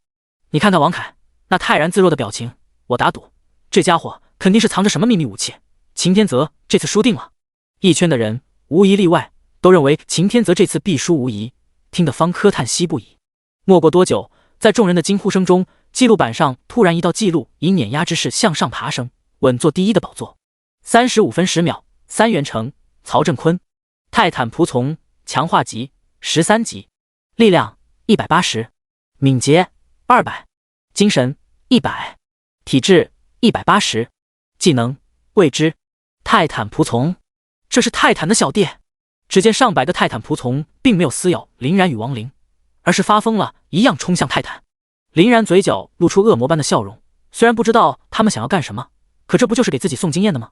你看看王凯那泰然自若的表情，我打赌这家伙肯定是藏着什么秘密武器。秦天泽这次输定了。一圈的人无一例外都认为秦天泽这次必输无疑，听得方科叹息不已。没过多久，在众人的惊呼声中，记录板上突然一道记录以碾压之势向上爬升，稳坐第1的宝座。35分10秒，3元城，曹振坤，泰坦仆从，强化级13级，力量180，敏捷200，精神100，体质180，技能未知。泰坦仆从，这是泰坦的小弟。只见上百个泰坦仆从并没有撕咬林然与王林，而是发疯了一样冲向泰坦。林然嘴角露出恶魔般的笑容，虽然不知道他们想要干什么，可这不就是给自己送经验的吗？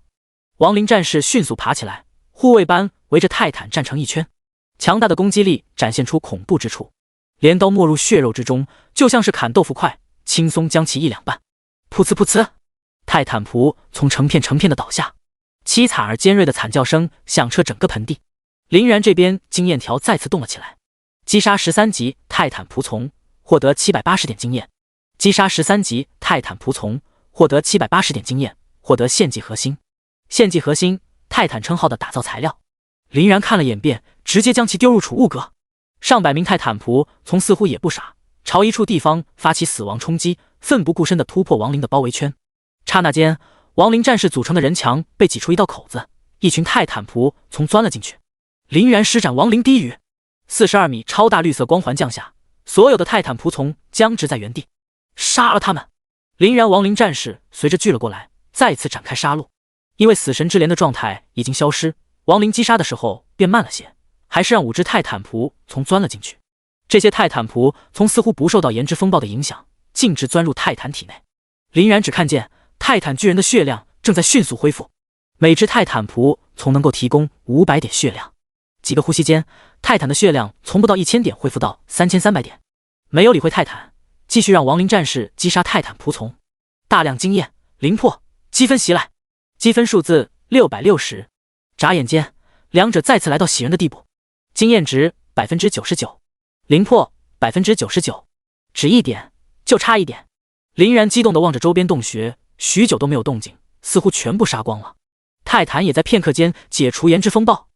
亡灵战士迅速爬起来，护卫般围着泰坦站成一圈，强大的攻击力展现出恐怖之处，镰刀没入血肉之中，就像是砍豆腐块，轻松将其一两半。噗呲噗呲，泰坦仆从成片成片的倒下，凄惨而尖锐的惨叫声响彻整个盆地。林然这边经验条再次动了起来，击杀13级泰坦仆从，获得780点经验；击杀13级泰坦仆从，获得780点经验，获得献祭核心。献祭核心，泰坦称号的打造材料。林然看了眼便，直接将其丢入储物阁。上百名泰坦仆从似乎也不傻，朝一处地方发起死亡冲击，奋不顾身地突破亡灵的包围圈。刹那间，亡灵战士组成的人墙被挤出一道口子，一群泰坦仆从钻了进去。林然施展亡灵低语，42米超大绿色光环降下，所有的泰坦仆从僵直在原地。杀了他们！林然亡灵战士随着聚了过来，再次展开杀戮。因为死神之镰的状态已经消失，亡灵击杀的时候变慢了些，还是让5只泰坦仆从钻了进去。这些泰坦仆从似乎不受到炎之风暴的影响，径直钻入泰坦体内。林然只看见泰坦巨人的血量正在迅速恢复，每只泰坦仆从能够提供500点血量。几个呼吸间，泰坦的血量从不到1000点恢复到3300点。没有理会泰坦，继续让亡灵战士击杀泰坦仆从。大量经验灵魄积分袭来，积分数字660。眨眼间，两者再次来到喜人的地步。经验值 99%， 灵魄 99%， 只一点，就差一点。林然激动地望着周边洞穴，许久都没有动静，似乎全部杀光了。泰坦也在片刻间解除炎之风暴。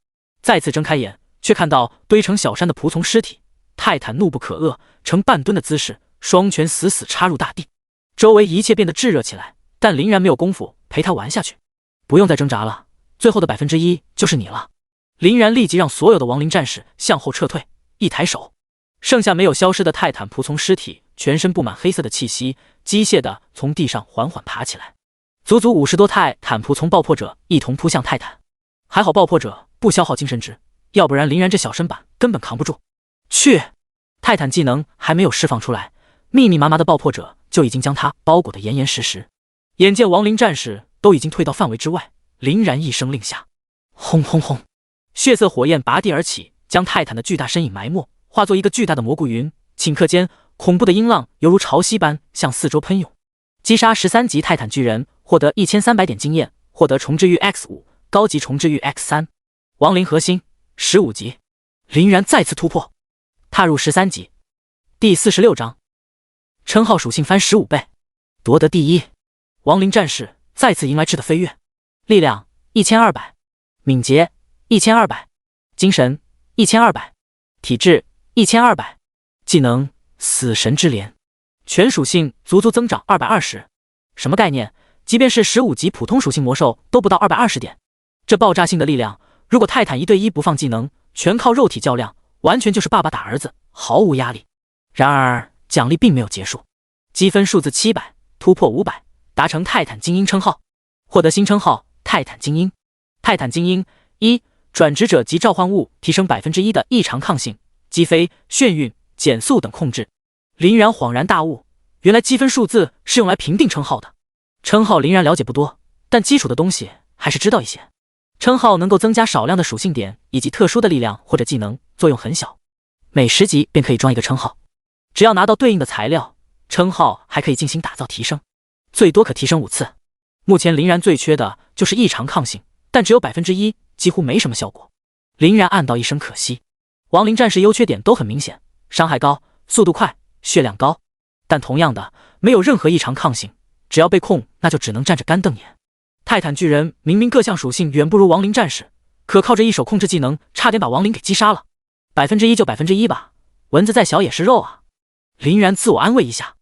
再次睁开眼，却看到堆成小山的仆从尸体。泰坦怒不可遏，呈半蹲的姿势，双拳死死插入大地。周围一切变得炙热起来，但林然没有功夫陪他玩下去。不用再挣扎了，最后的1%就是你了。林然立即让所有的亡灵战士向后撤退，一抬手，剩下没有消失的泰坦仆从尸体全身布满黑色的气息，机械地从地上缓缓爬起来。足足50多泰坦仆从爆破者一同扑向泰坦。还好爆破者不消耗精神值，要不然林然这小身板根本扛不住。去！泰坦技能还没有释放出来，密密麻麻的爆破者就已经将他包裹得严严实实。眼见亡灵战士都已经退到范围之外，林然一声令下，轰轰轰！血色火焰拔地而起，将泰坦的巨大身影埋没，化作一个巨大的蘑菇云。顷刻间，恐怖的音浪犹如潮汐般向四周喷涌。击杀13级泰坦巨人，获得1300点经验，获得重置域 X5， 高级重置域 X3。亡灵核心15级，林然再次突破，踏入13级。第46章，称号属性翻15倍，夺得第1。亡灵战士再次迎来质的飞跃，力量1200，敏捷1200，精神1200，体质1200，技能死神之镰，全属性足增长220。什么概念？即便是15级普通属性魔兽都不到220点。这爆炸性的力量，如果泰坦1对1不放技能，全靠肉体较量，完全就是爸爸打儿子，毫无压力。然而奖励并没有结束，积分数字700，突破500，达成泰坦精英称号，获得新称号泰坦精英。泰坦精英1，转职者及召唤物提升 1% 的异常抗性、击飞、眩晕、减速等控制。林然恍然大悟，原来积分数字是用来评定称号的。称号林然了解不多，但基础的东西还是知道一些。称号能够增加少量的属性点以及特殊的力量或者技能，作用很小，每10级便可以装一个称号。只要拿到对应的材料，称号还可以进行打造提升，最多可提升5次。目前林然最缺的就是异常抗性，但只有 1%， 几乎没什么效果。林然暗道一声可惜。亡灵战士优缺点都很明显，伤害高，速度快，血量高，但同样的没有任何异常抗性，只要被控那就只能站着干瞪眼。泰坦巨人明明各项属性远不如亡灵战士，可靠着一手控制技能差点把亡灵给击杀了。1%就1%吧，蚊子再小也是肉啊。林然自我安慰一下。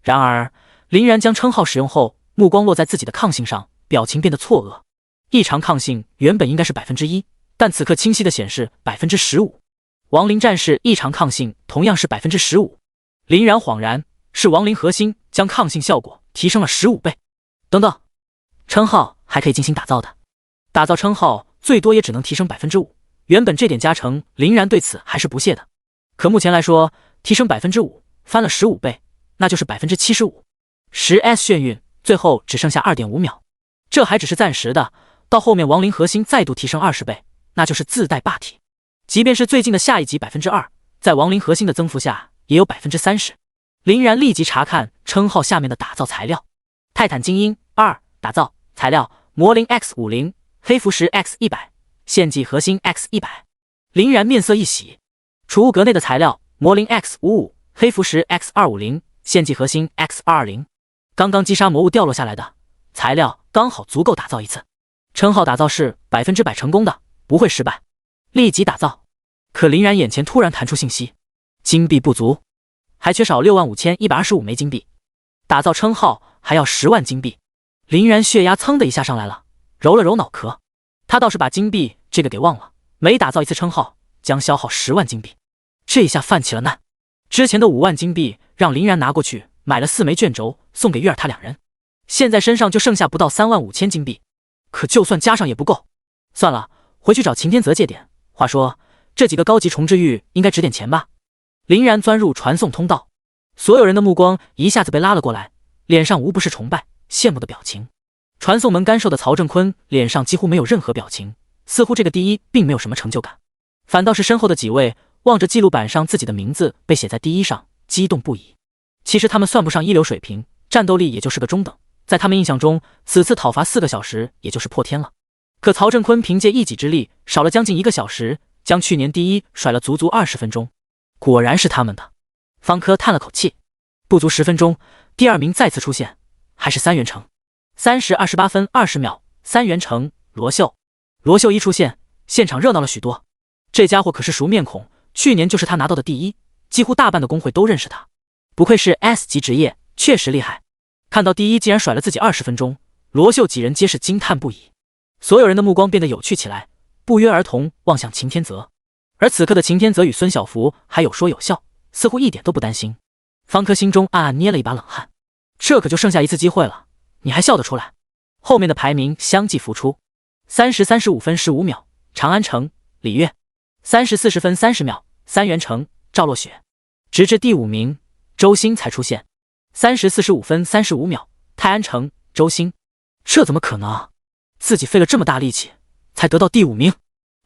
然而林然将称号使用后，目光落在自己的抗性上，表情变得错愕。异常抗性原本应该是 1%， 但此刻清晰的显示 15%。亡灵战士异常抗性同样是 15%。林然恍然，是亡灵核心将抗性效果提升了15倍。等等，称号还可以进行打造的，打造称号最多也只能提升 5%。原本这点加成林然对此还是不屑的，可目前来说提升 5%， 翻了15倍，那就是 75%。10S 眩晕，最后只剩下 2.5 秒，这还只是暂时的，到后面亡灵核心再度提升20倍，那就是自带霸体。即便是最近的下一级 2%， 在亡灵核心的增幅下也有 30%。林然立即查看称号下面的打造材料。泰坦精英2，打造材料魔灵 X50， 黑符石 X100， 献祭核心 X100。林然面色一喜，储物格内的材料魔灵 X55， 黑符石 X250， 献祭核心 X220。刚刚击杀魔物掉落下来的材料刚好足够打造一次。称号打造是100%成功的，不会失败，立即打造。可林然眼前突然弹出信息，金币不足，还缺少65125枚金币，打造称号还要10万金币。林然血压噌的一下上来了，揉了揉脑壳，他倒是把金币这个给忘了，每打造一次称号将消耗10万金币，这一下犯起了难。之前的5万金币让林然拿过去买了4枚卷轴送给约尔他2人，现在身上就剩下不到35000金币，可就算加上也不够。算了，回去找擎天泽借点，话说这几个高级重置玉应该值点钱吧。林然钻入传送通道，所有人的目光一下子被拉了过来，脸上无不是崇拜羡慕的表情。传送门干授的曹正坤脸上几乎没有任何表情，似乎这个第一并没有什么成就感，反倒是身后的几位望着记录板上自己的名字被写在第一上，激动不已。其实他们算不上一流水平，战斗力也就是个中等，在他们印象中此次讨伐4个小时也就是破天了。可曹正坤凭借一己之力少了将近1个小时，将去年第一甩了足20分钟，果然是他们的。方科叹了口气，不足10分钟，第2名再次出现，还是3元城。3时28分20秒，3元城罗秀。罗秀一出现，现场热闹了许多。这家伙可是熟面孔，去年就是他拿到的第一，几乎大半的工会都认识他。不愧是 S 级职业，确实厉害。看到第一竟然甩了自己20分钟，罗秀几人皆是惊叹不已。所有人的目光变得有趣起来，不约而同望向擎天泽。而此刻的擎天泽与孙小福还有说有笑，似乎一点都不担心。方科心中暗暗捏了一把冷汗，这可就剩下一次机会了，你还笑得出来？后面的排名相继浮出。3时35分15秒，长安城李月。3时40分30秒，3元城赵落雪。直至第5名周星才出现。3时45分35秒，泰安城周星。这怎么可能啊？自己费了这么大力气才得到第5名。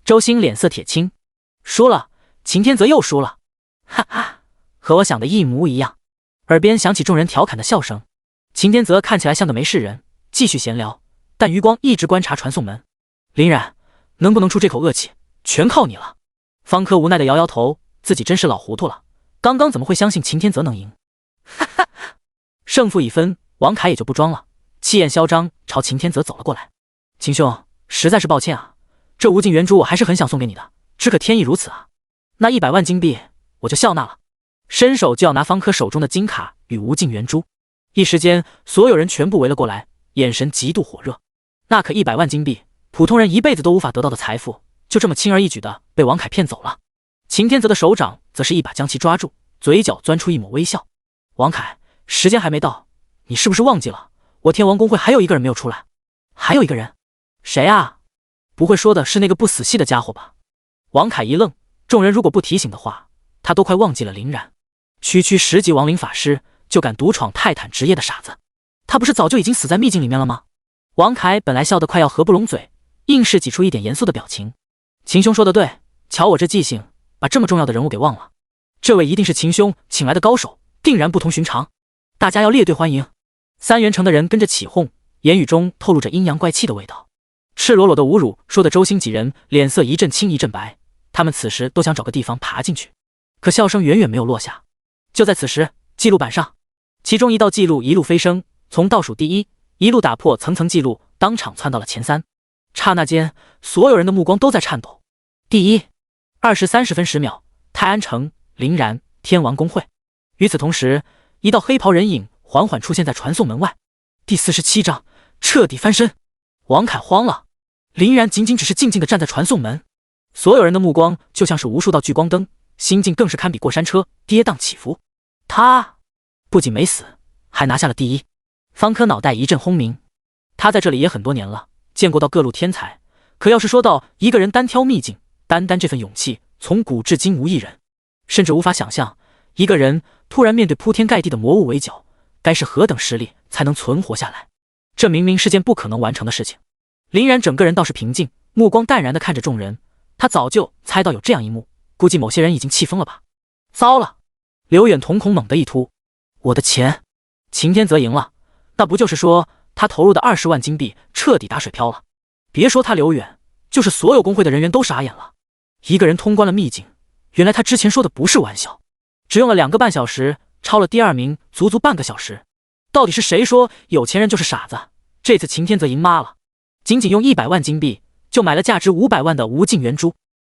周星脸色铁青，输了，擎天泽又输了，哈哈，和我想的一模一样。耳边响起众人调侃的笑声，擎天泽看起来像个没事人，继续闲聊，但余光一直观察传送门。林然，能不能出这口恶气，全靠你了。方科无奈的摇摇头，自己真是老糊涂了，刚刚怎么会相信擎天泽能赢？哈哈，胜负已分，王凯也就不装了，气焰嚣张，朝秦天泽走了过来。秦兄，实在是抱歉啊，这无尽圆珠我还是很想送给你的，只可天意如此啊。那100万金币我就笑纳了。伸手就要拿方科手中的金卡与无尽圆珠，一时间所有人全部围了过来，眼神极度火热。那可100万金币，普通人一辈子都无法得到的财富，就这么轻而易举的被王凯骗走了。秦天泽的手掌则是一把将其抓住，嘴角钻出一抹微笑。王凯，时间还没到，你是不是忘记了？我天王公会还有一个人没有出来。还有一个人？谁啊？不会说的是那个不死系的家伙吧？王凯一愣，众人如果不提醒的话，他都快忘记了林然。区10级亡灵法师就敢独闯泰坦职业的傻子，他不是早就已经死在秘境里面了吗？王凯本来笑得快要合不拢嘴，硬是挤出一点严肃的表情。秦兄说的对，瞧我这记性，把这么重要的人物给忘了。这位一定是秦兄请来的高手，定然不同寻常，大家要列队欢迎。三元城的人跟着起哄，言语中透露着阴阳怪气的味道。赤裸裸的侮辱，说的周星几人脸色一阵青一阵白，他们此时都想找个地方爬进去，可笑声远远没有落下。就在此时，记录板上，其中一道记录一路飞升，从倒数第一一路打破层层记录，当场窜到了前3。刹那间，所有人的目光都在颤抖。第一，2时30分10秒，泰安城林然天王公会。与此同时，一道黑袍人影缓缓出现在传送门外。第47章，彻底翻身。王凯慌了，林然仅仅只是静静地站在传送门，所有人的目光就像是无数道聚光灯，心境更是堪比过山车，跌宕起伏。他不仅没死，还拿下了第一。方科脑袋一阵轰鸣，他在这里也很多年了，见过到各路天才，可要是说到一个人单挑秘境，单单这份勇气，从古至今无一人，甚至无法想象一个人突然面对铺天盖地的魔物围剿，该是何等实力才能存活下来。这明明是件不可能完成的事情。林然整个人倒是平静，目光淡然地看着众人，他早就猜到有这样一幕，估计某些人已经气疯了吧。糟了！刘远瞳孔猛地一突，我的钱！秦天泽赢了，那不就是说他投入的20万金币彻底打水漂了？别说他刘远，就是所有公会的人员都傻眼了。一个人通关了秘境，原来他之前说的不是玩笑。只用了2个半小时，超了第2名足足半个小时。到底是谁说有钱人就是傻子？这次秦天泽赢妈了，仅仅用100万金币就买了价值500万的无尽圆珠。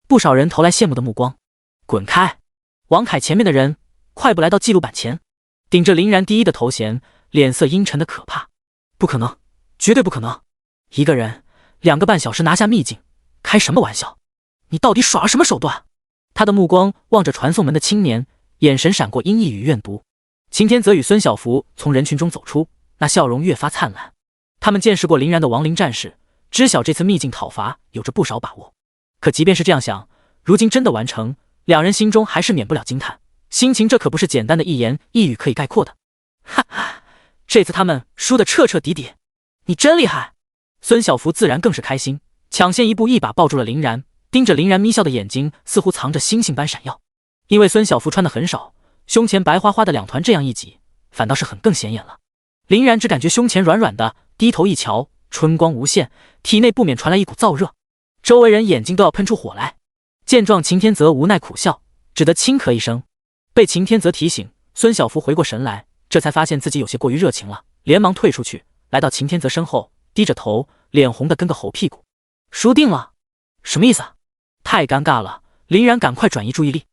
不少人投来羡慕的目光。滚开！王凯前面的人快步来到记录板前，顶着林然第一的头衔，脸色阴沉的可怕。不可能，绝对不可能！一个人2个半小时拿下秘境，开什么玩笑？你到底耍了什么手段？他的目光望着传送门的青年，眼神闪过阴翳与怨毒。秦天泽与孙小福从人群中走出，那笑容越发灿烂。他们见识过林然的亡灵战士，知晓这次秘境讨伐有着不少把握。可即便是这样想，如今真的完成，两人心中还是免不了惊叹。心情这可不是简单的一言一语可以概括的。哈哈，这次他们输得彻彻底底。你真厉害！孙小福自然更是开心，抢先一步一把抱住了林然，盯着林然眯笑的眼睛似乎藏着星星般闪耀。因为孙小福穿的很少，胸前白花花的2团这样一挤，反倒是很更显眼了。林然只感觉胸前软软的，低头一瞧，春光无限，体内不免传来一股燥热，周围人眼睛都要喷出火来。见状，秦天泽无奈苦笑，只得轻咳一声。被秦天泽提醒，孙小福回过神来，这才发现自己有些过于热情了，连忙退出去，来到秦天泽身后，低着头，脸红的跟个猴屁股。输定了？什么意思啊？太尴尬了！林然赶快转移注意力。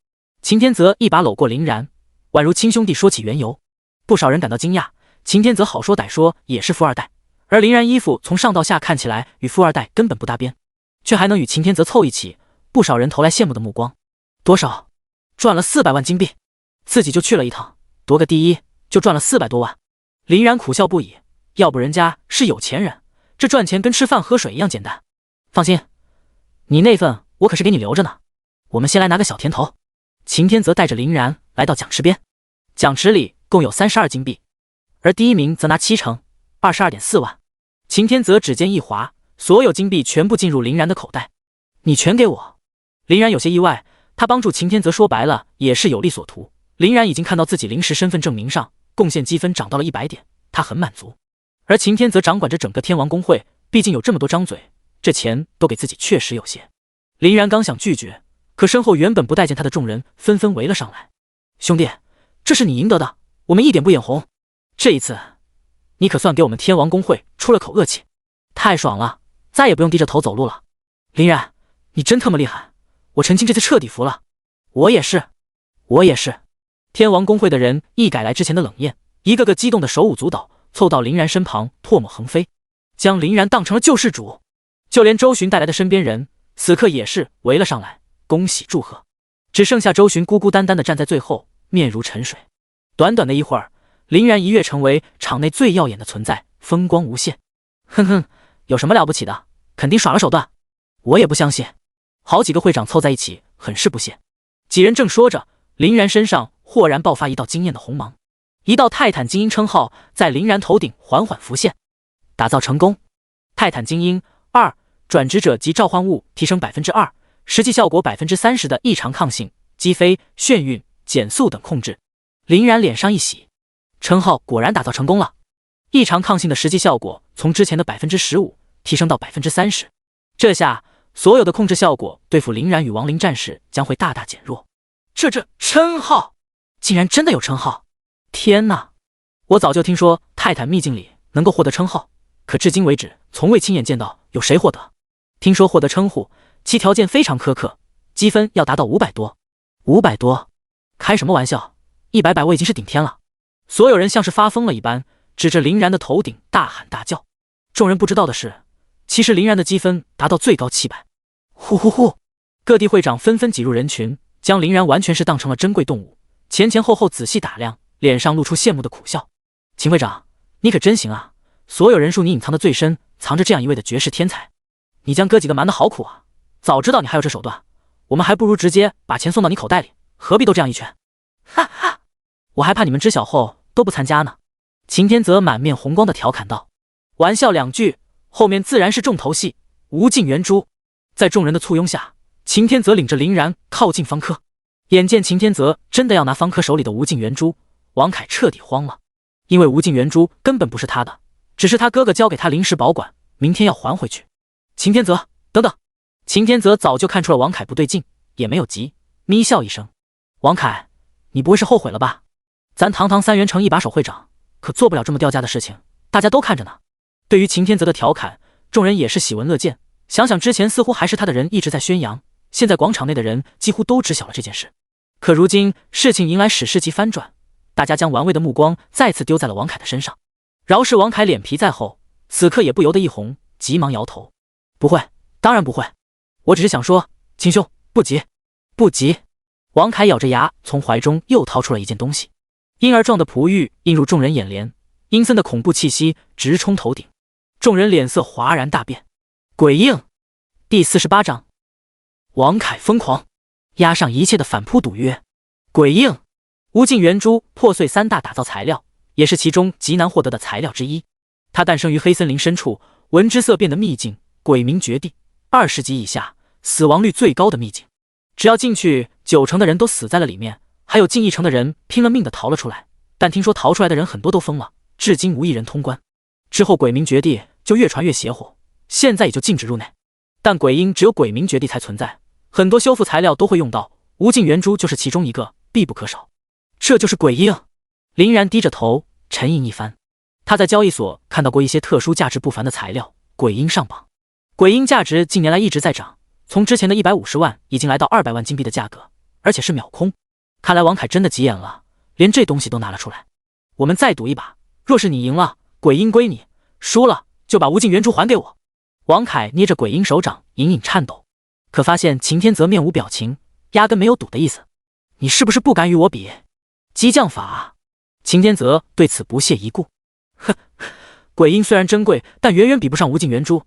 秦天泽一把搂过林然，宛如亲兄弟说起缘由。不少人感到惊讶，秦天泽好说歹说也是富二代，而林然衣服从上到下看起来与富二代根本不搭边，却还能与秦天泽凑一起，不少人投来羡慕的目光。多少？赚了400万金币，自己就去了一趟，夺个第一就赚了400多万。林然苦笑不已，要不人家是有钱人，这赚钱跟吃饭喝水一样简单。放心，你那份我可是给你留着呢。我们先来拿个小甜头。秦天泽带着林然来到奖池边，奖池里共有32金币，而第一名则拿7成，22.4万。秦天泽指尖一划，所有金币全部进入林然的口袋。你全给我！林然有些意外，他帮助秦天泽说白了也是有利所图。林然已经看到自己临时身份证明上贡献积分涨到了100点，他很满足。而秦天泽掌管着整个天王公会，毕竟有这么多张嘴，这钱都给自己确实有些。林然刚想拒绝，可身后原本不待见他的众人纷纷围了上来。兄弟，这是你赢得的，我们一点不眼红。这一次你可算给我们天王公会出了口恶气，太爽了，再也不用低着头走路了。林然，你真特么厉害，我陈青这次彻底服了。我也是，我也是。天王公会的人一改来之前的冷艳，一个个激动的手舞足蹈，凑到林然身旁，唾沫横飞，将林然当成了救世主。就连周巡带来的身边人，此刻也是围了上来，恭喜祝贺。只剩下周巡孤孤单单的站在最后，面如沉水。短短的一会儿，林然一跃成为场内最耀眼的存在，风光无限。哼哼，有什么了不起的？肯定耍了手段。我也不相信。好几个会长凑在一起，很是不屑。几人正说着，林然身上豁然爆发一道惊艳的红芒，一道泰坦精英称号在林然头顶缓缓浮现。打造成功。泰坦精英2，转职者及召唤物提升 2%， 实际效果 30% 的异常抗性、击飞、眩晕、减速等控制。林然脸上一喜，称号果然打造成功了。异常抗性的实际效果从之前的 15% 提升到 30%， 这下所有的控制效果对付林然与亡灵战士将会大大减弱。这称号竟然真的有称号！天哪！我早就听说泰坦秘境里能够获得称号，可至今为止从未亲眼见到有谁获得。听说获得称呼，其条件非常苛刻，积分要达到500多。500多？开什么玩笑！100我已经是顶天了。所有人像是发疯了一般，指着林然的头顶大喊大叫。众人不知道的是，其实林然的积分达到最高700。呼呼呼！各地会长纷纷挤入人群，将林然完全是当成了珍贵动物，前前后后仔细打量，脸上露出羡慕的苦笑。秦会长，你可真行啊！所有人数你隐藏的最深，藏着这样一位的绝世天才。你将哥几个瞒得好苦啊！早知道你还有这手段，我们还不如直接把钱送到你口袋里，何必斗这样一拳？哈哈，我还怕你们知晓后都不参加呢。秦天泽满面红光的调侃道。玩笑两句，后面自然是重头戏，无尽圆珠。在众人的簇拥下，秦天泽领着林然靠近方科。眼见秦天泽真的要拿方科手里的无尽圆珠，王凯彻底慌了。因为无尽圆珠根本不是他的，只是他哥哥交给他临时保管，明天要还回去。秦天泽，等等！秦天泽早就看出了王凯不对劲，也没有急，咪笑一声。王凯，你不会是后悔了吧？咱堂堂3元城一把手会长，可做不了这么掉价的事情，大家都看着呢。对于秦天泽的调侃，众人也是喜闻乐见。想想之前似乎还是他的人一直在宣扬，现在广场内的人几乎都知晓了这件事。可如今事情迎来史诗级翻转，大家将玩味的目光再次丢在了王凯的身上。饶是王凯脸皮再厚，此刻也不由得一红，急忙摇头：不会，当然不会，我只是想说，秦兄，不急，不急。王凯咬着牙从怀中又掏出了一件东西，婴儿状的璞玉映入众人眼帘，阴森的恐怖气息直冲头顶，众人脸色哗然大变。鬼印第48章，王凯疯狂，压上一切的反扑赌约。鬼印，无尽圆珠破碎3大打造材料，也是其中极难获得的材料之一。它诞生于黑森林深处，闻之色变的秘境，鬼鸣绝地，20级以下死亡率最高的秘境。只要进去，90%的人都死在了里面，还有近1成的人拼了命的逃了出来。但听说逃出来的人很多都疯了，至今无一人通关。之后鬼鸣绝地就越传越邪乎，现在也就禁止入内。但鬼婴只有鬼鸣绝地才存在，很多修复材料都会用到，无尽圆珠就是其中一个，必不可少。这就是鬼婴。林然低着头沉吟一番，他在交易所看到过一些特殊价值不凡的材料，鬼婴上榜。鬼婴价值近年来一直在涨，从之前的150万已经来到200万金币的价格，而且是秒空。看来王凯真的急眼了，连这东西都拿了出来。我们再赌一把，若是你赢了，鬼婴归你，输了就把无尽圆珠还给我。王凯捏着鬼婴手掌隐隐颤抖，可发现秦天泽面无表情，压根没有赌的意思。你是不是不敢与我比？激将法啊！秦天泽对此不屑一顾。哼，鬼婴虽然珍贵，但远远比不上无尽圆珠。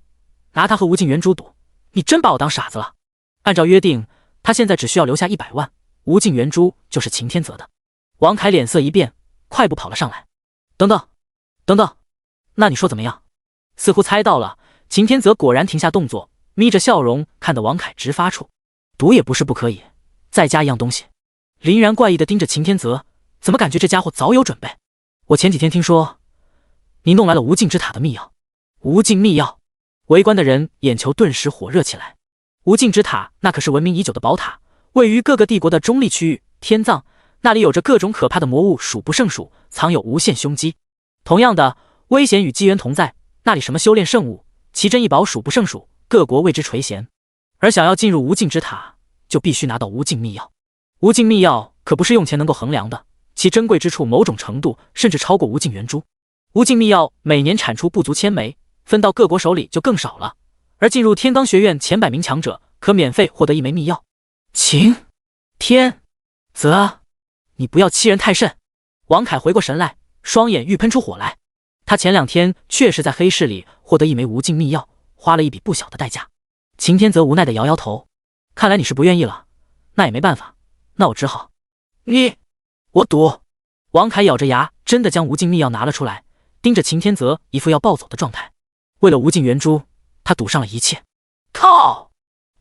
拿他和无尽圆珠赌，你真把我当傻子了。按照约定，他现在只需要留下100万，无尽圆珠就是秦天泽的。王凯脸色一变，快步跑了上来。等等，等等，那你说怎么样？似乎猜到了，秦天泽果然停下动作，眯着笑容看得王凯直发怵。赌也不是不可以，再加一样东西。林然怪异地盯着秦天泽，怎么感觉这家伙早有准备？我前几天听说你弄来了无尽之塔的秘药。无尽秘药，围观的人眼球顿时火热起来。无尽之塔那可是闻名已久的宝塔，位于各个帝国的中立区域，天葬，那里有着各种可怕的魔物数不胜数，藏有无限凶机。同样的，危险与机缘同在，那里什么修炼圣物，奇珍异宝数不胜数，各国为之垂涎。而想要进入无尽之塔，就必须拿到无尽秘药。无尽秘药可不是用钱能够衡量的，其珍贵之处某种程度甚至超过无尽圆珠。无尽秘药每年产出不足1000枚，分到各国手里就更少了。而进入天罡学院前100名强者，可免费获得1枚秘药。秦天泽，你不要欺人太甚！王凯回过神来，双眼欲喷出火来。他前2天确实在黑市里获得1枚无尽秘药，花了一笔不小的代价。秦天泽无奈的摇摇头，看来你是不愿意了，那也没办法，那我只好……我赌。王凯咬着牙，真的将无尽秘药拿了出来，盯着秦天泽一副要暴走的状态。为了无尽圆珠，他赌上了一切。靠！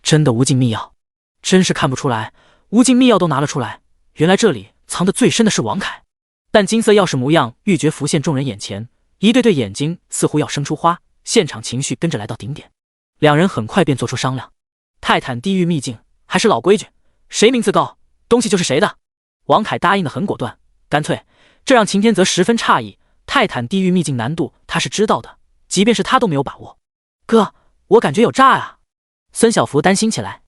真的无尽秘药，真是看不出来，无尽秘药都拿了出来，原来这里藏得最深的是王凯。但金色钥匙模样欲绝浮现众人眼前，一对对眼睛似乎要生出花，现场情绪跟着来到顶点。两人很快便做出商量，泰坦地狱秘境还是老规矩，谁名次高，东西就是谁的。王凯答应得很果断，干脆，这让秦天泽十分诧异。泰坦地狱秘境难度他是知道的，即便是他都没有把握。哥，我感觉有诈啊！孙小福担心起来。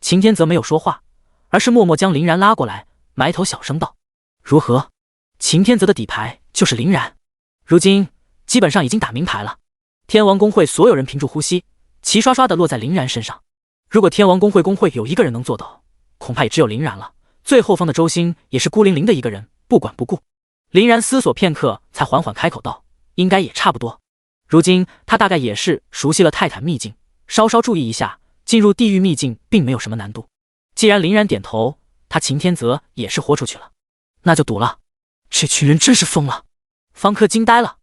秦天泽没有说话，而是默默将林然拉过来，埋头小声道：如何？秦天泽的底牌就是林然，如今基本上已经打明牌了。天王公会所有人屏住呼吸，齐刷刷地落在林然身上。如果天王公会有一个人能做到，恐怕也只有林然了。最后方的周星也是孤零零的一个人，不管不顾。林然思索片刻，才缓缓开口道：应该也差不多。如今他大概也是熟悉了泰坦秘境，稍稍注意一下，进入地狱秘境并没有什么难度。既然林然点头，他秦天泽也是豁出去了。那就赌了。这群人真是疯了。方科惊呆了，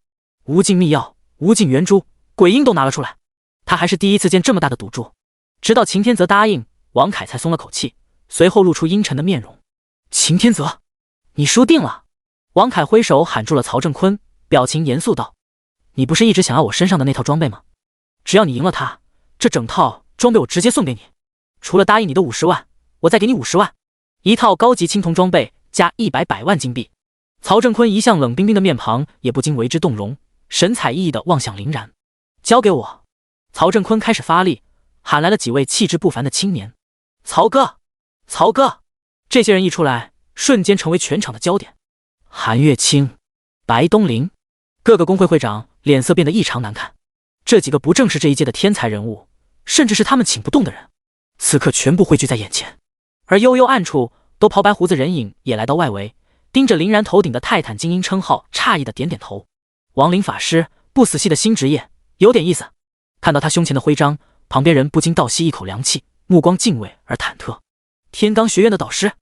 无尽秘药、无尽圆珠、鬼婴都拿了出来，他还是第一次见这么大的赌注。直到秦天泽答应，王凯才松了口气，随后露出阴沉的面容。秦天泽，你输定了。王凯挥手喊住了曹正坤，表情严肃道：你不是一直想要我身上的那套装备吗？只要你赢了他，这整套装备我直接送给你。除了答应你的50万，我再给你50万，一套高级青铜装备加100百万金币。曹正坤一向冷冰冰的面庞也不禁为之动容，神采奕奕地望向林然。交给我。曹正坤开始发力，喊来了几位气质不凡的青年。曹哥，曹哥！这些人一出来，瞬间成为全场的焦点。韩月清、白东林，各个工会会长脸色变得异常难看。这几个不正是这一届的天才人物，甚至是他们请不动的人，此刻全部汇聚在眼前。而幽幽暗处，都袍白胡子人影也来到外围，盯着林然头顶的泰坦精英称号，诧异的点点头。亡灵法师，不死系的新职业，有点意思。看到他胸前的徽章，旁边人不禁倒吸一口凉气，目光敬畏而忐忑。天罡学院的导师。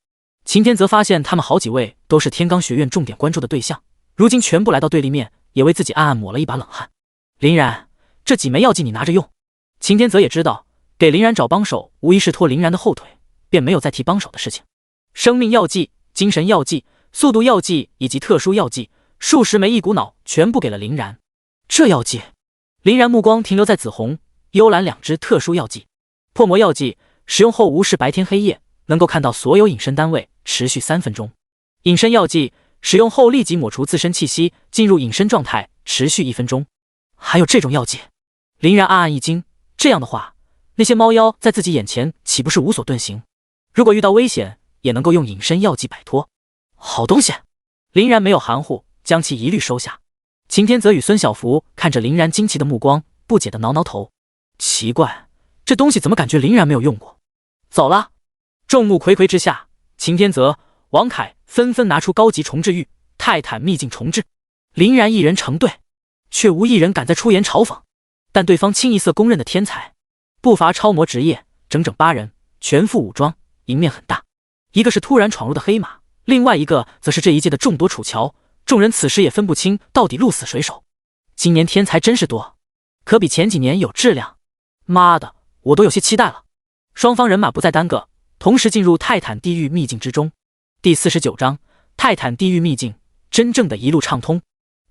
秦天泽发现他们好几位都是天罡学院重点关注的对象，如今全部来到对立面，也为自己暗暗抹了一把冷汗。林然，这几枚药剂你拿着用。秦天泽也知道，给林然找帮手无疑是拖林然的后腿，便没有再提帮手的事情。生命药剂、精神药剂、速度药剂以及特殊药剂，数十枚一股脑全部给了林然。这药剂，林然目光停留在紫红、幽蓝2支特殊药剂。破魔药剂使用后无视白天黑夜，能够看到所有隐身单位，持续3分钟。隐身药剂使用后立即抹除自身气息，进入隐身状态，持续1分钟。还有这种药剂，林然暗暗一惊。这样的话，那些猫妖在自己眼前岂不是无所遁形？如果遇到危险，也能够用隐身药剂摆脱。好东西！林然没有含糊，将其一律收下。秦天泽与孙小福看着林然惊奇的目光，不解地挠挠头。奇怪，这东西怎么感觉林然没有用过？走了。众目睽睽之下，秦天泽、王凯纷纷拿出高级重置玉、泰坦秘境重置。林然一人成队，却无一人敢再出言嘲讽。但对方清一色公认的天才，不乏超模职业，整整8人，全副武装，赢面很大。一个是突然闯入的黑马，另外一个则是这一届的众多楚乔。众人此时也分不清到底鹿死谁手。今年天才真是多，可比前几年有质量。妈的，我都有些期待了。双方人马不再耽搁，同时进入泰坦地狱秘境之中。第49章泰坦地狱秘境，真正的一路畅通。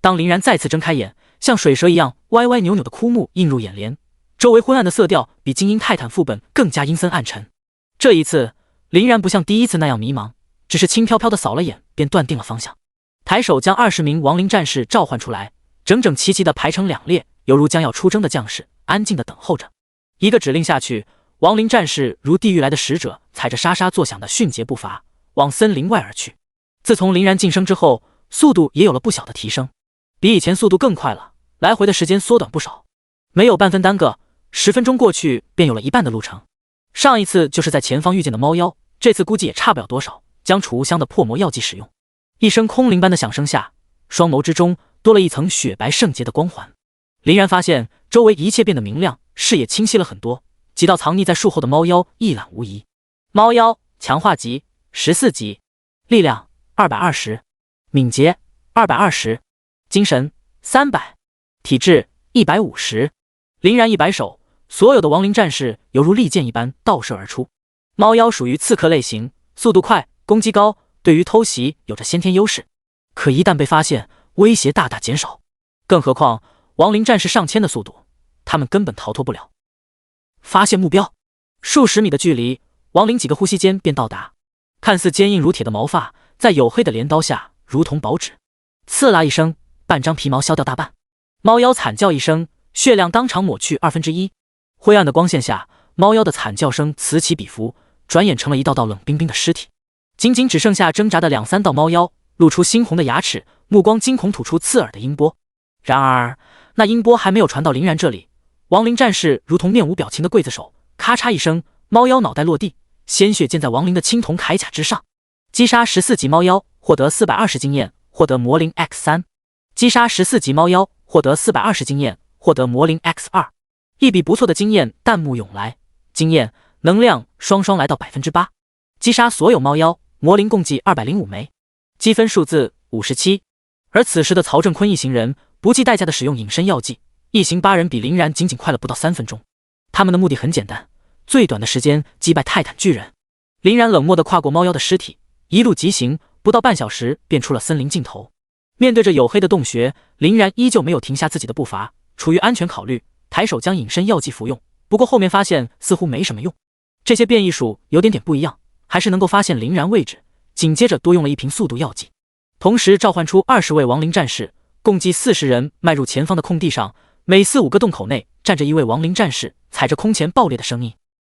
当林然再次睁开眼，像水蛇一样歪歪扭扭的枯木映入眼帘，周围昏暗的色调比精英泰坦副本更加阴森暗沉。这一次林然不像第一次那样迷茫，只是轻飘飘的扫了眼便断定了方向，抬手将20名亡灵战士召唤出来，整整齐齐地排成2列，犹如将要出征的将士，安静地等候着。一个指令下去，亡灵战士如地狱来的使者，踩着沙沙作响的迅捷步伐，往森林外而去。自从林然晋升之后，速度也有了不小的提升，比以前速度更快了，来回的时间缩短不少，没有半分耽搁，10分钟过去便有了一半的路程。上一次就是在前方遇见的猫妖，这次估计也差不了多少，将储物箱的破魔药剂使用。一声空灵般的响声下，双眸之中多了一层雪白圣洁的光环。林然发现周围一切变得明亮，视野清晰了很多，几道藏匿在树后的猫妖一览无遗。猫妖强化级14级，力量220，敏捷220，精神300，体质150。林然一摆手，所有的亡灵战士犹如利箭一般倒射而出。猫妖属于刺客类型，速度快，攻击高，对于偷袭有着先天优势，可一旦被发现，威胁大大减少。更何况亡灵战士上千的速度，他们根本逃脱不了。发现目标，数十米的距离，亡灵几个呼吸间便到达。看似坚硬如铁的毛发，在黝黑的镰刀下如同薄纸，刺啦一声，半张皮毛削掉大半。猫妖惨叫一声，血量当场抹去1/2。灰暗的光线下，猫妖的惨叫声此起彼伏，转眼成了一道道冷冰冰的尸体。仅仅只剩下挣扎的2、3道猫妖，露出猩红的牙齿，目光惊恐吐出刺耳的音波。然而那音波还没有传到林然这里，亡灵战士如同面无表情的刽子手，咔嚓一声，猫妖脑袋落地，鲜血溅在亡灵的青铜铠甲之上。击杀14级猫妖，获得420经验，获得魔灵 X3。击杀14级猫妖，获得420经验，获得魔灵 X2。一笔不错的经验弹幕涌来，经验、能量双双来到 8%。击杀所有猫妖，魔灵共计205枚，积分数字57。而此时的曹正坤一行人不计代价的使用隐身药剂，一行8人比林然仅仅快了不到3分钟。他们的目的很简单，最短的时间击败泰坦巨人。林然冷漠地跨过猫妖的尸体，一路疾行，不到半小时便出了森林尽头。面对着黝黑的洞穴，林然依旧没有停下自己的步伐，出于安全考虑，抬手将隐身药剂服用，不过后面发现似乎没什么用。这些变异鼠有点不一样，还是能够发现林然位置，紧接着多用了一瓶速度药剂，同时召唤出20位亡灵战士，共计40人迈入前方的空地上，每4、5个洞口内站着一位亡灵战士，踩着空前爆裂的声音。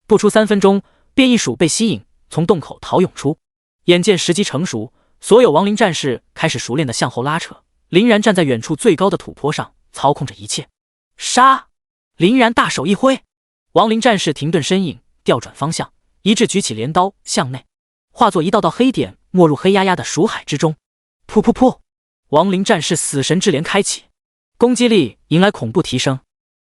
不出3分钟，变异鼠被吸引，从洞口逃涌出。眼见时机成熟，所有亡灵战士开始熟练地向后拉扯。林然站在远处最高的土坡上，操控着一切。杀！林然大手一挥，亡灵战士停顿身影，调转方向，一致举起镰刀向内，化作一道道黑点，没入黑压压的鼠海之中。噗噗噗！亡灵战士死神之镰开启，攻击力迎来恐怖提升。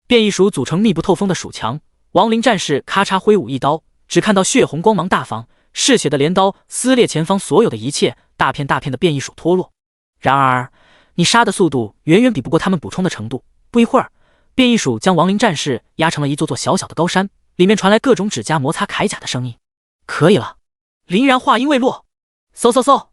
变异鼠组成密不透风的鼠墙，亡灵战士咔嚓挥舞一刀，只看到血红光芒大放，嗜血的镰刀撕裂前方所有的一切，大片大片的变异鼠脱落。然而你杀的速度远远比不过他们补充的程度。不一会儿，变异鼠将亡灵战士压成了一座座小小的高山，里面传来各种指甲摩擦铠甲的声音。可以了，林然话音未落，嗖嗖嗖，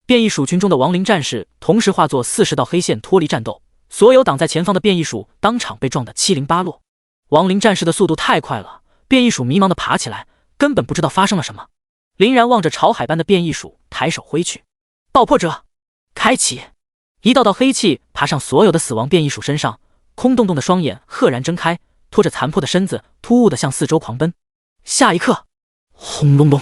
变异鼠群中的亡灵战士同时化作40道黑线脱离战斗，所有挡在前方的变异鼠当场被撞得七零八落。亡灵战士的速度太快了，变异鼠迷茫地爬起来，根本不知道发生了什么。林然望着潮海般的变异鼠，抬手挥去，爆破者开启。一道道黑气爬上所有的死亡变异鼠身上，空洞洞的双眼赫然睁开，拖着残破的身子突兀地向四周狂奔。下一刻，轰隆隆，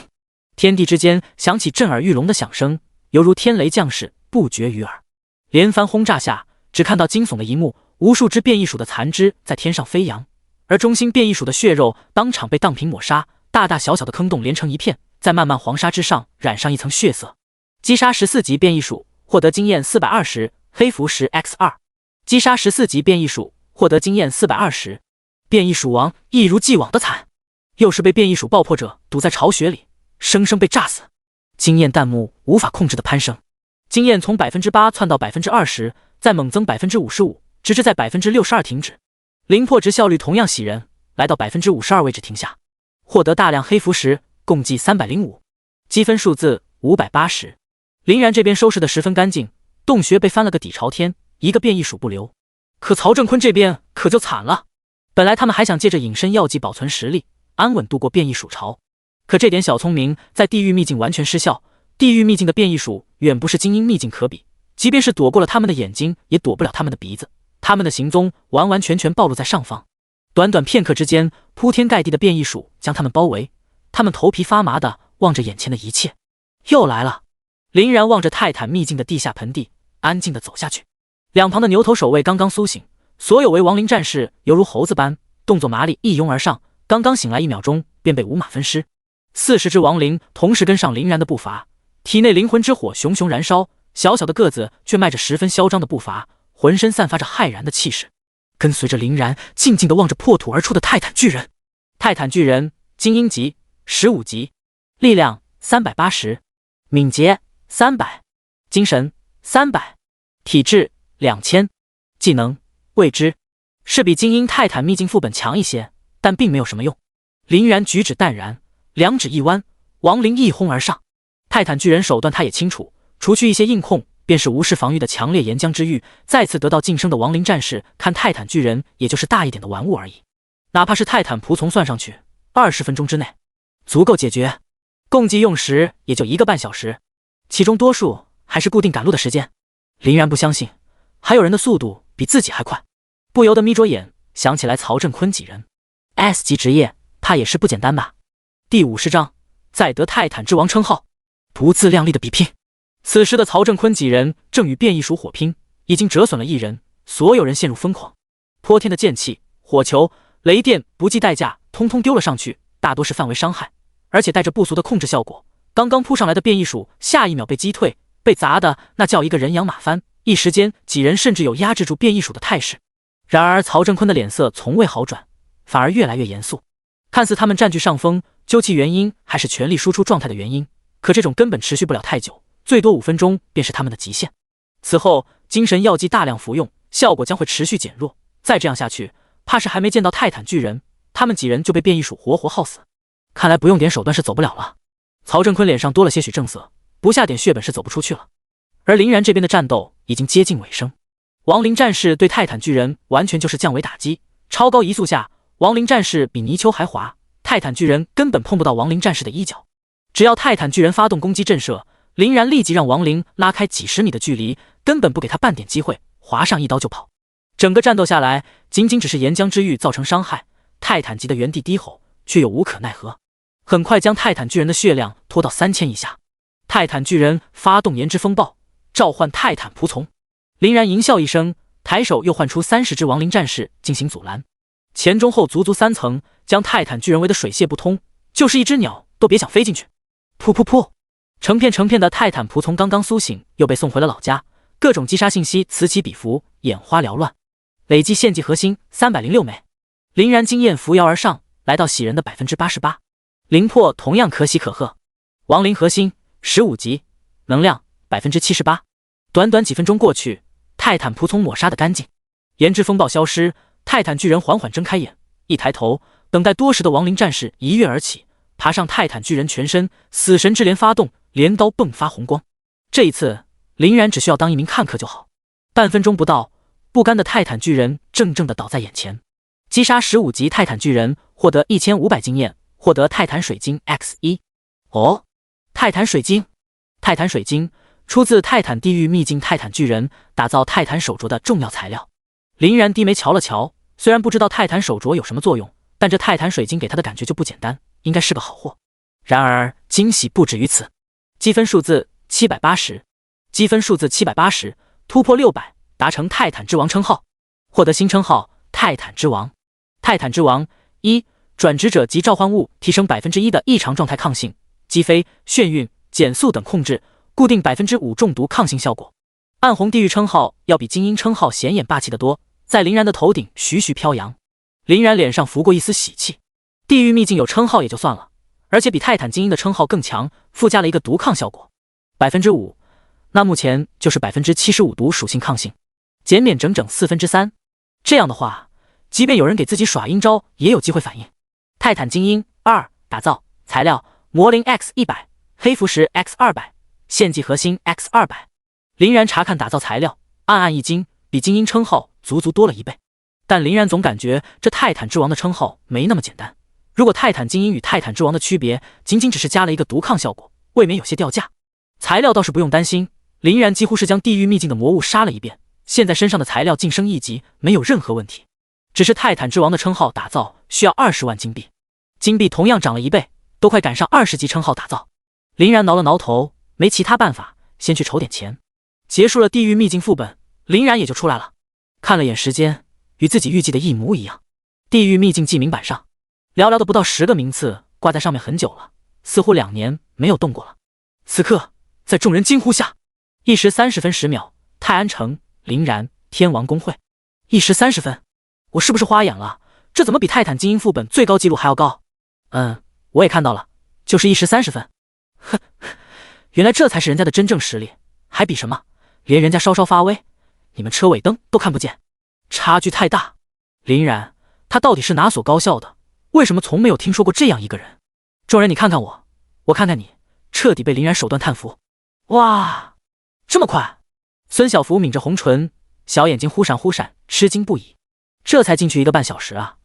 天地之间响起震耳欲聋的响声，犹如天雷降世，不绝于耳。连番轰炸下，只看到惊悚的一幕，无数只变异鼠的残肢在天上飞扬，而中心变异鼠的血肉当场被荡平抹杀，大大小小的坑洞连成一片，在漫漫黄沙之上染上一层血色。击杀14级变异鼠，获得经验420，黑符石 X2。击杀14级变异鼠，获得经验420。变异鼠王一如既往的惨，又是被变异鼠爆破者堵在巢穴里，生生被炸死。经验弹幕无法控制的攀升，经验从 8% 窜到 20%， 再猛增 55%， 直至在 62% 停止。零破值效率同样喜人，来到 52% 位置停下。获得大量黑符石，共计305，积分数字580。林然这边收拾得十分干净，洞穴被翻了个底朝天，一个变异鼠不留。可曹正坤这边可就惨了，本来他们还想借着隐身药剂保存实力，安稳度过变异鼠潮，可这点小聪明在地狱秘境完全失效。地狱秘境的变异鼠远不是精英秘境可比，即便是躲过了他们的眼睛，也躲不了他们的鼻子。他们的行踪完完全全暴露在上方。短短片刻之间，铺天盖地的变异鼠将他们包围，他们头皮发麻地望着眼前的一切。又来了！林然望着泰坦秘境的地下盆地，安静地走下去。两旁的牛头守卫刚刚苏醒，所有为亡灵战士犹如猴子般动作麻利，一拥而上，刚刚醒来1秒钟便被五马分尸。40只亡灵同时跟上林然的步伐，体内灵魂之火熊熊燃烧，小小的个子却迈着十分嚣张的步伐，浑身散发着骇然的气势，跟随着林然静静地望着破土而出的泰坦巨人。泰坦巨人精英级15级，力量380，敏捷300，精神300，体质2000，技能未知，是比精英泰坦秘境副本强一些，但并没有什么用。林然举止淡然，两指一弯，亡灵一轰而上。泰坦巨人手段他也清楚，除去一些硬控，便是无视防御的强烈岩浆之域。再次得到晋升的亡灵战士看泰坦巨人也就是大一点的玩物而已，哪怕是泰坦仆从算上去，20分钟之内足够解决，共计用时也就1个半小时，其中多数还是固定赶路的时间。林然不相信还有人的速度比自己还快，不由得眯着眼想起来曹振坤几人 S 级职业，怕也是不简单吧。第50章再得泰坦之王称号，不自量力的比拼。此时的曹振坤几人正与变异鼠火拼，已经折损了1人，所有人陷入疯狂。泼天的剑气、火球、雷电不计代价通通丢了上去，大多是范围伤害，而且带着不俗的控制效果。刚刚扑上来的变异鼠下1秒被击退，被砸的那叫一个人仰马翻，一时间几人甚至有压制住变异鼠的态势。然而曹振坤的脸色从未好转，反而越来越严肃，看似他们占据上风，究其原因还是全力输出状态的原因，可这种根本持续不了太久，最多5分钟便是他们的极限。此后精神药剂大量服用，效果将会持续减弱，再这样下去，怕是还没见到泰坦巨人，他们几人就被变异鼠活活耗死。看来不用点手段是走不了了。曹振坤脸上多了些许正色，不下点血本是走不出去了。而林然这边的战斗已经接近尾声，亡灵战士对泰坦巨人完全就是降维打击，超高移速下，亡灵战士比泥鳅还滑，泰坦巨人根本碰不到亡灵战士的衣角。只要泰坦巨人发动攻击震慑，林然立即让亡灵拉开几十米的距离，根本不给他半点机会，划上一刀就跑。整个战斗下来，仅仅只是岩浆之域造成伤害，泰坦级的原地低吼，却又无可奈何，很快将泰坦巨人的血量拖到3000以下。泰坦巨人发动炎之风暴，召唤泰坦仆从。林然淫笑一声，抬手又唤出30只亡灵战士进行阻拦，前中后足3层，将泰坦巨人围得水泄不通，就是一只鸟都别想飞进去。噗噗噗，成片成片的泰坦仆从刚刚苏醒，又被送回了老家，各种击杀信息此起彼伏，眼花缭乱。累计献祭核心306枚，林然经验扶摇而上，来到喜人的 88%， 灵魄同样可喜可贺。亡灵核心15级，能量 78%。 短短几分钟过去，泰坦仆从抹杀得干净，炎之风暴消失，泰坦巨人缓缓睁开眼，一抬头，等待多时的亡灵战士一跃而起，爬上泰坦巨人全身，死神之镰发动，镰刀迸发红光。这一次林然只需要当一名看客就好。半分钟不到，不甘的泰坦巨人正正的倒在眼前。击杀15级泰坦巨人，获得1500经验，获得泰坦水晶 X1。 哦，泰坦水晶。泰坦水晶出自泰坦地狱秘境泰坦巨人打造泰坦手镯的重要材料。林然低眉瞧了瞧，虽然不知道泰坦手镯有什么作用，但这泰坦水晶给他的感觉就不简单，应该是个好货。然而惊喜不止于此，积分数字780，积分数字780，突破600，达成泰坦之王称号，获得新称号泰坦之王。泰坦之王1，转职者及召唤物提升 1% 的异常状态抗性，击飞、眩晕、减速等控制，固定 5% 中毒抗性效果。暗红地狱称号要比精英称号显眼霸气得多，在林然的头顶徐徐飘扬。林然脸上浮过一丝喜气，地狱秘境有称号也就算了，而且比泰坦精英的称号更强，附加了一个毒抗效果 5%， 那目前就是 75% 毒属性抗性，减免整整3/4。这样的话，即便有人给自己耍阴招，也有机会反应。泰坦精英2，打造材料魔灵 X100， 黑符石 X200， 献祭核心 X200。 林然查看打造材料，暗暗一惊，比精英称号足多了1倍。但林然总感觉这泰坦之王的称号没那么简单，如果泰坦精英与泰坦之王的区别仅仅只是加了一个毒抗效果，未免有些掉价。材料倒是不用担心，林然几乎是将地狱秘境的魔物杀了一遍，现在身上的材料晋升1级没有任何问题，只是泰坦之王的称号打造需要20万金币，金币同样涨了1倍，都快赶上20级称号打造。林然挠了挠头，没其他办法，先去筹点钱。结束了地狱秘境副本，林然也就出来了，看了眼时间，与自己预计的一模一样。地狱秘境记名板上，寥寥的不到10个名次挂在上面很久了，似乎2年没有动过了。此刻，在众人惊呼下，1时30分10秒，泰安城林然天王公会。1时30分，我是不是花眼了？这怎么比泰坦精英副本最高纪录还要高？我也看到了，就是1时30分。哼，原来这才是人家的真正实力，还比什么？连人家稍稍发威，你们车尾灯都看不见，差距太大。林然，他到底是哪所高校的？为什么从没有听说过这样一个人？众人，你看看我，我看看你，彻底被林然手段叹服。哇，这么快！孙小福抿着红唇，小眼睛忽闪忽闪，吃惊不已。这才进去1个半小时啊！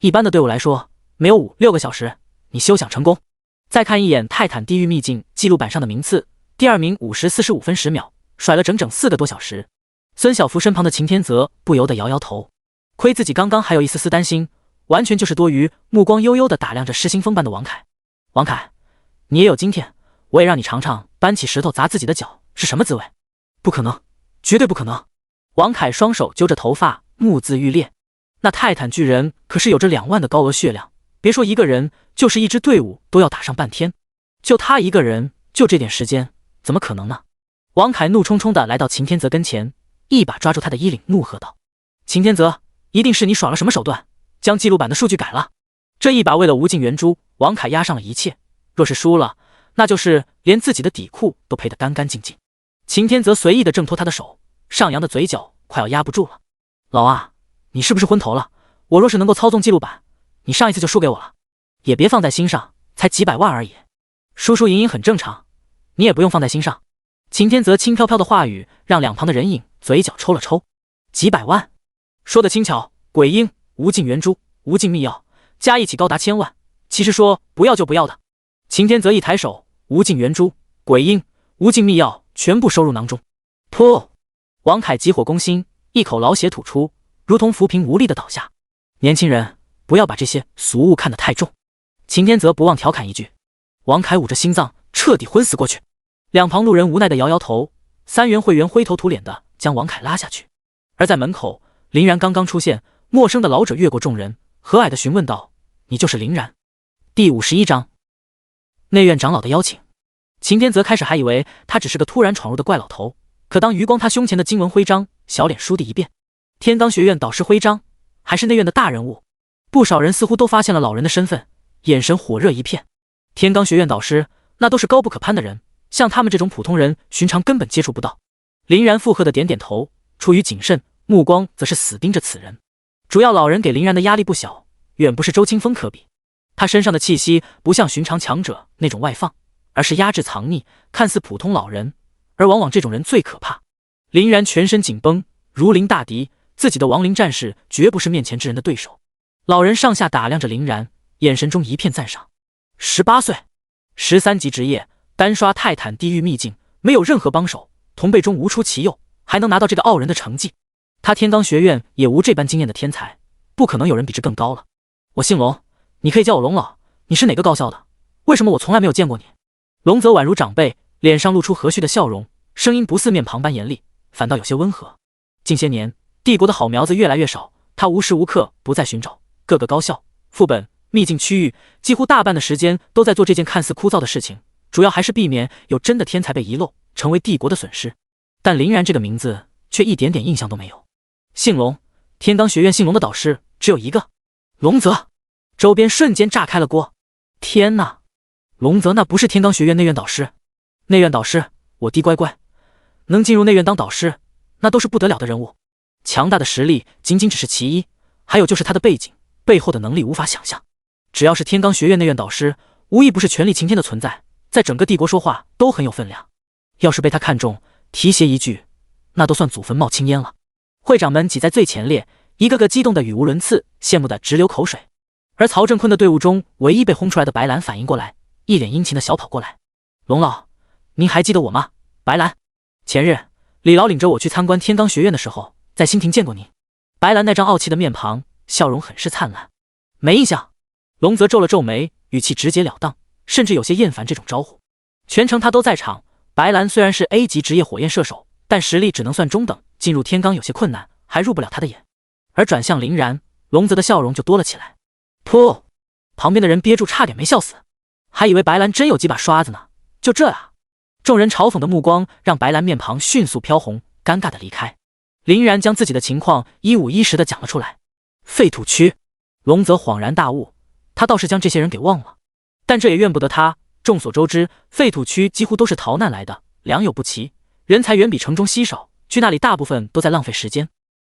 一般的队伍来说，没有5、6个小时，你休想成功。再看一眼泰坦地狱秘境记录板上的名次，第2名5时45分10秒，甩了整整4个多小时。孙小福身旁的秦天泽不由得摇摇头，亏自己刚刚还有一丝丝担心，完全就是多余，目光悠悠地打量着失心疯般的王凯。王凯，你也有今天，我也让你尝尝搬起石头砸自己的脚是什么滋味。不可能，绝对不可能！王凯双手揪着头发，目眦欲裂。那泰坦巨人可是有着2万的高额血量，别说一个人，就是一支队伍都要打上半天。就他一个人，就这点时间，怎么可能呢？王凯怒冲冲地来到秦天泽跟前，一把抓住他的衣领，怒喝道：“秦天泽，一定是你耍了什么手段，将记录板的数据改了。”这一把为了无尽圆珠，王凯押上了一切，若是输了，那就是连自己的底裤都赔得干干净净。秦天泽随意地挣脱他的手，上扬的嘴角快要压不住了。老啊，你是不是昏头了？我若是能够操纵记录板，你上一次就输给我了。也别放在心上，才几百万而已，输输赢赢很正常，你也不用放在心上。秦天泽轻飘飘的话语让两旁的人影嘴角抽了抽。几百万，说的轻巧，鬼婴、无尽圆珠、无尽秘药加一起高达1000万，其实说不要就不要的。秦天泽一抬手，无尽圆珠、鬼婴、无尽秘药全部收入囊中。噗！王凯急火攻心，一口老血吐出，如同浮萍无力的倒下。年轻人，不要把这些俗物看得太重。秦天泽不忘调侃一句。王凯捂着心脏，彻底昏死过去。两旁路人无奈的摇摇头，3元会员灰头土脸的将王凯拉下去。而在门口，林然刚刚出现，陌生的老者越过众人，和蔼的询问道：“你就是林然？”第51章，内院长老的邀请。秦天泽开始还以为他只是个突然闯入的怪老头，可当余光他胸前的经文徽章，小脸倏地一变。天罡学院导师徽章，还是内院的大人物。不少人似乎都发现了老人的身份，眼神火热一片。天罡学院导师，那都是高不可攀的人，像他们这种普通人，寻常根本接触不到。林然附和的点点头，出于谨慎，目光则是死盯着此人。主要老人给林然的压力不小，远不是周清风可比。他身上的气息不像寻常强者那种外放，而是压制藏匿，看似普通老人，而往往这种人最可怕。林然全身紧绷，如临大敌，自己的亡灵战士绝不是面前之人的对手。老人上下打量着林然，眼神中一片赞赏。18岁，13级职业，单刷泰坦地狱秘境，没有任何帮手，同辈中无出其右，还能拿到这个傲人的成绩。他天罡学院也无这般经验的天才，不可能有人比这更高了。我姓龙，你可以叫我龙老。你是哪个高校的？为什么我从来没有见过你？龙泽宛如长辈，脸上露出和煦的笑容，声音不似面庞般严厉，反倒有些温和。近些年，帝国的好苗子越来越少，他无时无刻不在寻找各个高校、副本、秘境区域，几乎大半的时间都在做这件看似枯燥的事情，主要还是避免有真的天才被遗漏，成为帝国的损失。但林然这个名字却一点点印象都没有。姓龙，天罡学院姓龙的导师只有一个，龙泽。周边瞬间炸开了锅。天哪，龙泽那不是天罡学院内院导师？内院导师，我弟乖乖，能进入内院当导师，那都是不得了的人物。强大的实力仅仅只是其一，还有就是他的背景背后的能力无法想象。只要是天罡学院内院导师，无一不是权力擎天的存在，在整个帝国说话都很有分量。要是被他看中，提携一句，那都算祖坟冒青烟了。会长们挤在最前列，一个个激动的语无伦次，羡慕的直流口水。而曹振坤的队伍中唯一被轰出来的白兰反应过来，一脸殷勤的小跑过来：“龙老，您还记得我吗？白兰，前日李老领着我去参观天罡学院的时候，在新亭见过您。白兰那张傲气的面庞，笑容很是灿烂。没印象。龙泽皱了皱眉，语气直截了当，甚至有些厌烦这种招呼。全程他都在场。白兰虽然是 A 级职业火焰射手，但实力只能算中等，进入天罡有些困难，还入不了他的眼。而转向林然，龙泽的笑容就多了起来。噗！旁边的人憋住差点没笑死，还以为白兰真有几把刷子呢。就这啊！众人嘲讽的目光让白兰面庞迅速飘红，尴尬的离开。林然将自己的情况一五一十的讲了出来。废土区，龙泽恍然大悟，他倒是将这些人给忘了，但这也怨不得他。众所周知，废土区几乎都是逃难来的，良莠不齐，人才远比城中稀少，去那里大部分都在浪费时间。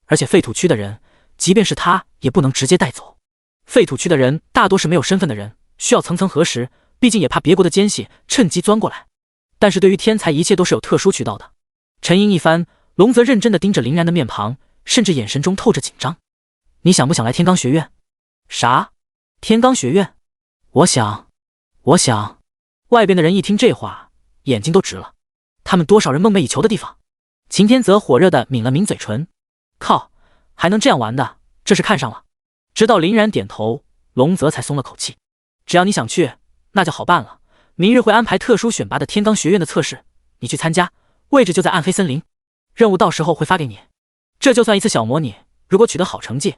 而且废土区的人，即便是他也不能直接带走。废土区的人大多是没有身份的人，需要层层核实，毕竟也怕别国的奸细趁机钻过来。但是对于天才，一切都是有特殊渠道的。沉吟一番，龙泽认真地盯着林然的面庞，甚至眼神中透着紧张。你想不想来天罡学院？啥？天罡学院？我想。外边的人一听这话，眼睛都直了。他们多少人梦寐以求的地方。秦天泽火热地抿了抿嘴唇。靠，还能这样玩的，这是看上了。直到林然点头，龙泽才松了口气。只要你想去，那就好办了。明日会安排特殊选拔的天罡学院的测试，你去参加，位置就在暗黑森林。任务到时候会发给你，这就算一次小模拟。如果取得好成绩，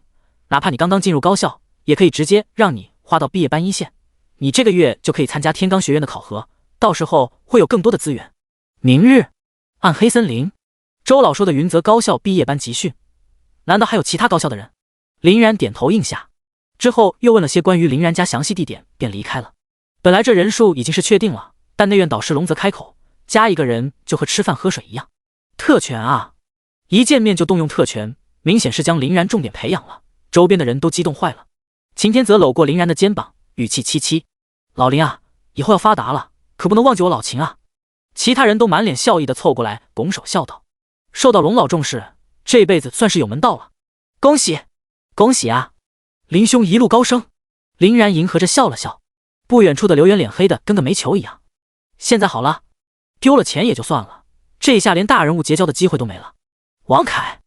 哪怕你刚刚进入高校，也可以直接让你花到毕业班一线。你这个月就可以参加天罡学院的考核，到时候会有更多的资源。明日，暗黑森林，周老说的云泽高校毕业班集训，难道还有其他高校的人？林然点头应下，之后又问了些关于林然家详细地点，便离开了。本来这人数已经是确定了，但内院导师龙泽开口，加一个人就和吃饭喝水一样。特权啊！一见面就动用特权，明显是将林然重点培养了。周边的人都激动坏了。秦天泽搂过林然的肩膀，语气凄凄：老林啊，以后要发达了，可不能忘记我老秦啊。其他人都满脸笑意的凑过来拱手笑道：受到龙老重视，这辈子算是有门道了。恭喜恭喜啊，林兄一路高升。林然迎合着笑了笑。不远处的刘元脸黑的跟个煤球一样。现在好了，丢了钱也就算了，这下连大人物结交的机会都没了。王凯，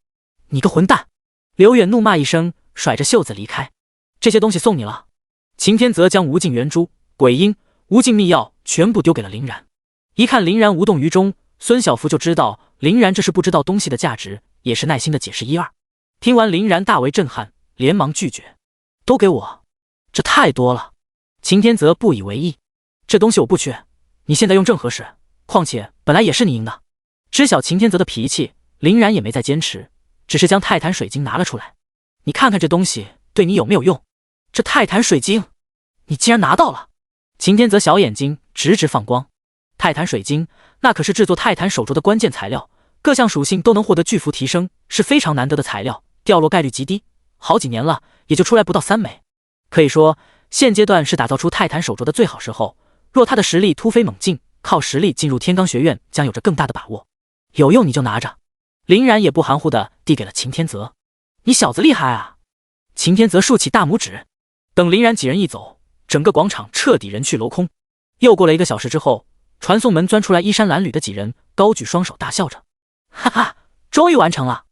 你个混蛋！刘远怒骂一声，甩着袖子离开。这些东西送你了。秦天泽将无尽圆珠、鬼婴、无尽秘药全部丢给了林然。一看林然无动于衷，孙小福就知道林然这是不知道东西的价值，也是耐心的解释一二。听完林然大为震撼，连忙拒绝：都给我，这太多了。秦天泽不以为意：这东西我不缺，你现在用正合适，况且本来也是你赢的。知晓秦天泽的脾气，林然也没再坚持，只是将泰坦水晶拿了出来。你看看这东西对你有没有用？这泰坦水晶，你竟然拿到了！秦天泽小眼睛直直放光。泰坦水晶，那可是制作泰坦手镯的关键材料，各项属性都能获得巨幅提升，是非常难得的材料，掉落概率极低。好几年了，也就出来不到3枚。可以说，现阶段是打造出泰坦手镯的最好时候。若他的实力突飞猛进，靠实力进入天罡学院将有着更大的把握。有用你就拿着。林然也不含糊的递给了秦天泽。你小子厉害啊！秦天泽竖起大拇指。等林然几人一走，整个广场彻底人去楼空。又过了1个小时之后，传送门钻出来衣衫褴褛的几人，高举双手大笑着：哈哈，终于完成了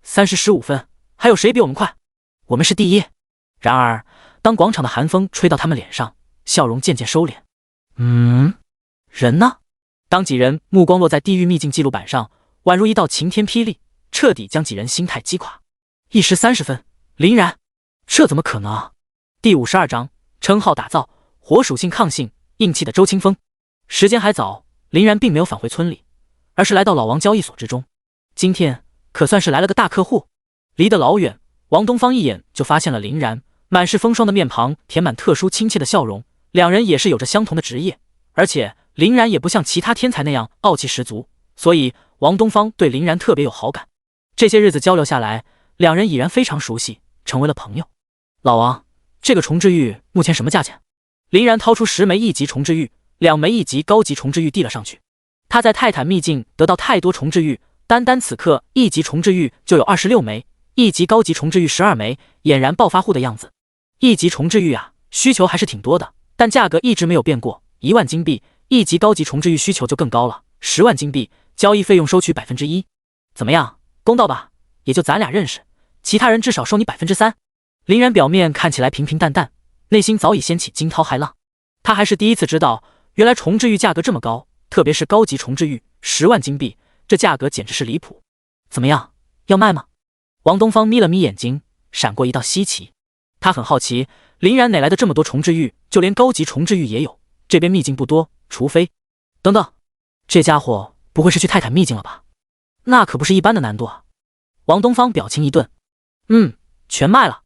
！3时15分，还有谁比我们快？我们是第一。然而当广场的寒风吹到他们脸上，笑容渐渐收敛。人呢？当几人目光落在地狱秘境记录板上，宛如一道晴天霹雳，彻底将几人心态击垮。1时30分，林然，这怎么可能？第52章，称号打造，火属性抗性，硬气的周清风。时间还早，林然并没有返回村里，而是来到老王交易所之中。今天可算是来了个大客户。离得老远，王东方一眼就发现了林然，满是风霜的面庞填满特殊亲切的笑容。两人也是有着相同的职业，而且林然也不像其他天才那样傲气十足，所以王东方对林然特别有好感。这些日子交流下来，两人已然非常熟悉，成为了朋友。老王，这个重置玉目前什么价钱？林然掏出10枚1级重置玉，2枚1级高级重置玉递了上去。他在泰坦秘境得到太多重置玉，单单此刻1级重置玉就有26枚，1级高级重置玉12枚，俨然暴发户的样子。1级重置玉啊，需求还是挺多的，但价格一直没有变过，1万金币。1级高级重置玉需求就更高了，10万金币，交易费用收取1%。怎么样，公道吧？也就咱俩认识，其他人至少收你3%。林然表面看起来平平淡淡，内心早已掀起惊涛骇浪。他还是第一次知道，原来重置玉价格这么高，特别是高级重置玉，10万金币，这价格简直是离谱。怎么样，要卖吗？王东方眯了眯眼睛，闪过一道稀奇。他很好奇，林然哪来的这么多重置玉，就连高级重置玉也有。这边秘境不多，除非……等等，这家伙不会是去泰坦秘境了吧？那可不是一般的难度啊！王东方表情一顿，全卖了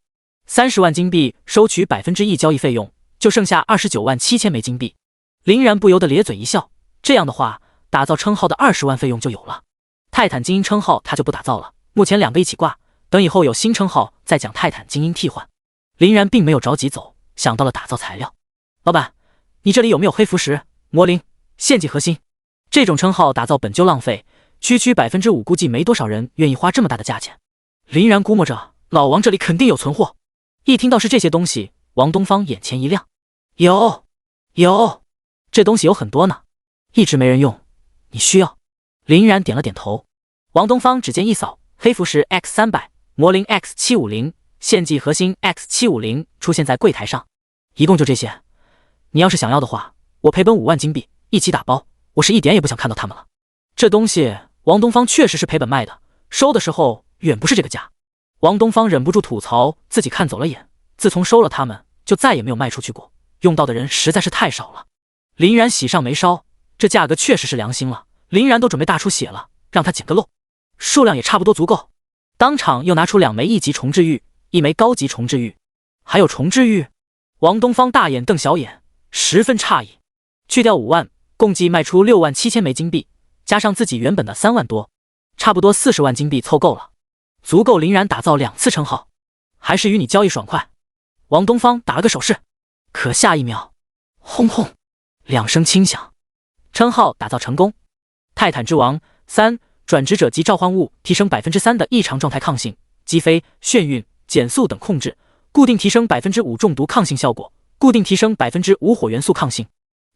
，30万金币收取1%交易费用，就剩下29万7千枚金币。林然不由得咧嘴一笑，这样的话，打造称号的20万费用就有了。泰坦精英称号他就不打造了，目前2个一起挂，等以后有新称号再讲泰坦精英替换。林然并没有着急走，想到了打造材料。老板，你这里有没有黑浮石、魔灵、献祭核心？这种称号打造本就浪费，区5%估计没多少人愿意花这么大的价钱。林然估摸着老王这里肯定有存货。一听到是这些东西，王东方眼前一亮。有，这东西有很多呢，一直没人用，你需要？林然点了点头。王东方指尖一扫，黑浮石 X300， 魔灵 X750， 献祭核心 X750 出现在柜台上。一共就这些，你要是想要的话，我赔本5万金币，一起打包。我是一点也不想看到他们了。这东西王东方确实是赔本卖的，收的时候远不是这个价。王东方忍不住吐槽自己看走了眼，自从收了他们，就再也没有卖出去过，用到的人实在是太少了。林然喜上眉梢，这价格确实是良心了，林然都准备大出血了，让他捡个漏，数量也差不多足够。当场又拿出2枚1级重置玉，1枚高级重置玉，还有重置玉。王东方大眼瞪小眼，十分诧异。去掉5万，共计卖出6万7千枚金币，加上自己原本的3万多，差不多40万金币凑够了，足够林然打造2次称号。还是与你交易爽快。王东方打了个手势，可下一秒，轰轰2声轻响，称号打造成功。泰坦之王3，转职者及召唤物提升3%的异常状态抗性，击飞、眩晕、减速等控制，固定提升5%中毒抗性效果，固定提升5%火元素抗性，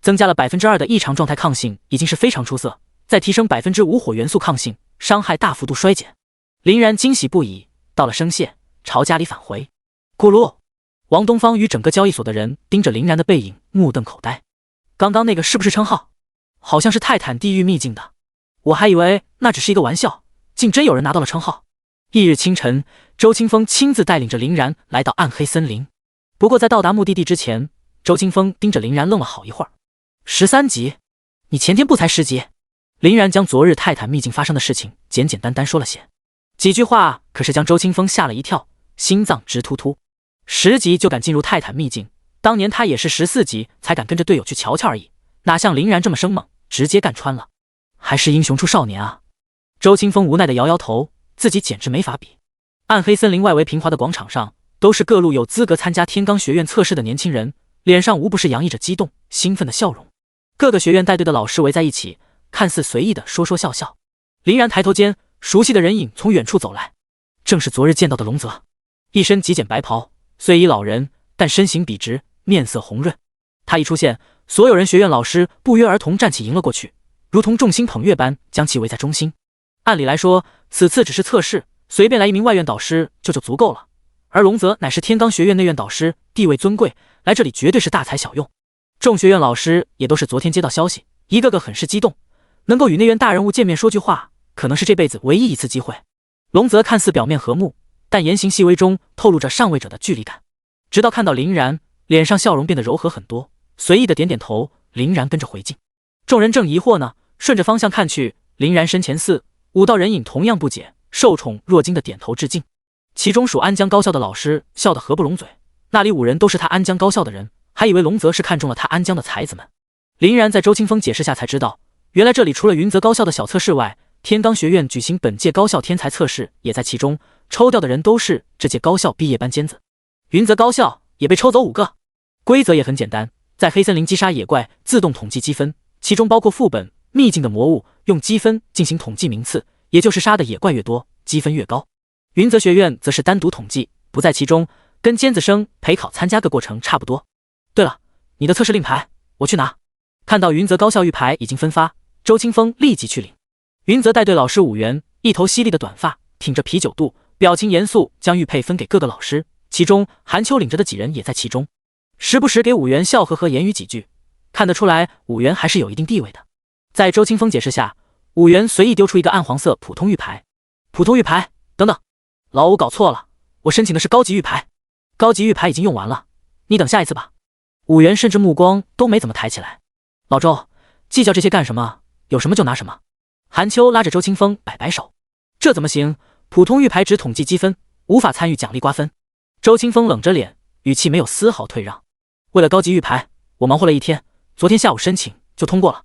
增加了2%的异常状态抗性，已经是非常出色。再提升5%火元素抗性，伤害大幅度衰减。林然惊喜不已，到了声谢，朝家里返回。咕噜，王东方与整个交易所的人盯着林然的背影，目瞪口呆。刚刚那个是不是称号？好像是泰坦地狱秘境的，我还以为那只是一个玩笑，竟真有人拿到了称号。翌日清晨，周清风亲自带领着林然来到暗黑森林。不过在到达目的地之前，周清风盯着林然愣了好一会儿。13级？你前天不才10级？林然将昨日泰坦秘境发生的事情简简单单说了些，几句话可是将周清风吓了一跳，心脏直突突。10级就敢进入泰坦秘境，当年他也是14级才敢跟着队友去瞧瞧而已，哪像林然这么生猛，直接干穿了。还是英雄出少年啊！周清风无奈地摇摇头，自己简直没法比。暗黑森林外围平滑的广场上，都是各路有资格参加天罡学院测试的年轻人，脸上无不是洋溢着激动、兴奋的笑容。各个学院带队的老师围在一起，看似随意的说说笑笑。林然抬头间，熟悉的人影从远处走来，正是昨日见到的龙泽。一身极简白袍，虽已老人，但身形笔直，面色红润。他一出现，所有人学院老师不约而同站起迎了过去，如同众星捧月般将其围在中心。按理来说，此次只是测试，随便来一名外院导师就足够了。而龙泽乃是天罡学院内院导师，地位尊贵，来这里绝对是大材小用。众学院老师也都是昨天接到消息，一个个很是激动，能够与内院大人物见面说句话，可能是这辈子唯一一次机会。龙泽看似表面和睦，但言行细微中透露着上位者的距离感。直到看到林然，脸上笑容变得柔和很多，随意的点点头，林然跟着回敬。众人正疑惑呢，顺着方向看去，林然身前4、5道人影同样不解，受宠若惊的点头致敬。其中属安江高校的老师笑得合不拢嘴，那里5人都是他安江高校的人，还以为龙泽是看中了他安江的才子们。林然在周清风解释下才知道，原来这里除了云泽高校的小测试外，天罡学院举行本届高校天才测试也在其中，抽掉的人都是这届高校毕业班尖子。云泽高校也被抽走5个。规则也很简单，在黑森林击杀野怪自动统计积分，其中包括副本、秘境的魔物，用积分进行统计名次，也就是杀的野怪越多，积分越高。云泽学院则是单独统计，不在其中，跟尖子生陪考参加个过程差不多。对了，你的测试令牌我去拿。看到云泽高校玉牌已经分发，周清风立即去领。云泽带队老师5员一头犀利的短发，挺着啤酒肚，表情严肃，将玉佩分给各个老师，其中韩秋领着的几人也在其中，时不时给武元笑呵呵言语几句，看得出来武元还是有一定地位的。在周清风解释下，武元随意丢出一个暗黄色普通玉牌。普通玉牌，等等，老五搞错了，我申请的是高级玉牌，高级玉牌已经用完了，你等下一次吧。武元甚至目光都没怎么抬起来。老周，计较这些干什么？有什么就拿什么。韩秋拉着周清风摆摆手，这怎么行？普通玉牌只统计积分，无法参与奖励瓜分。周清风冷着脸，语气没有丝毫退让。为了高级玉牌，我忙活了一天，昨天下午申请就通过了。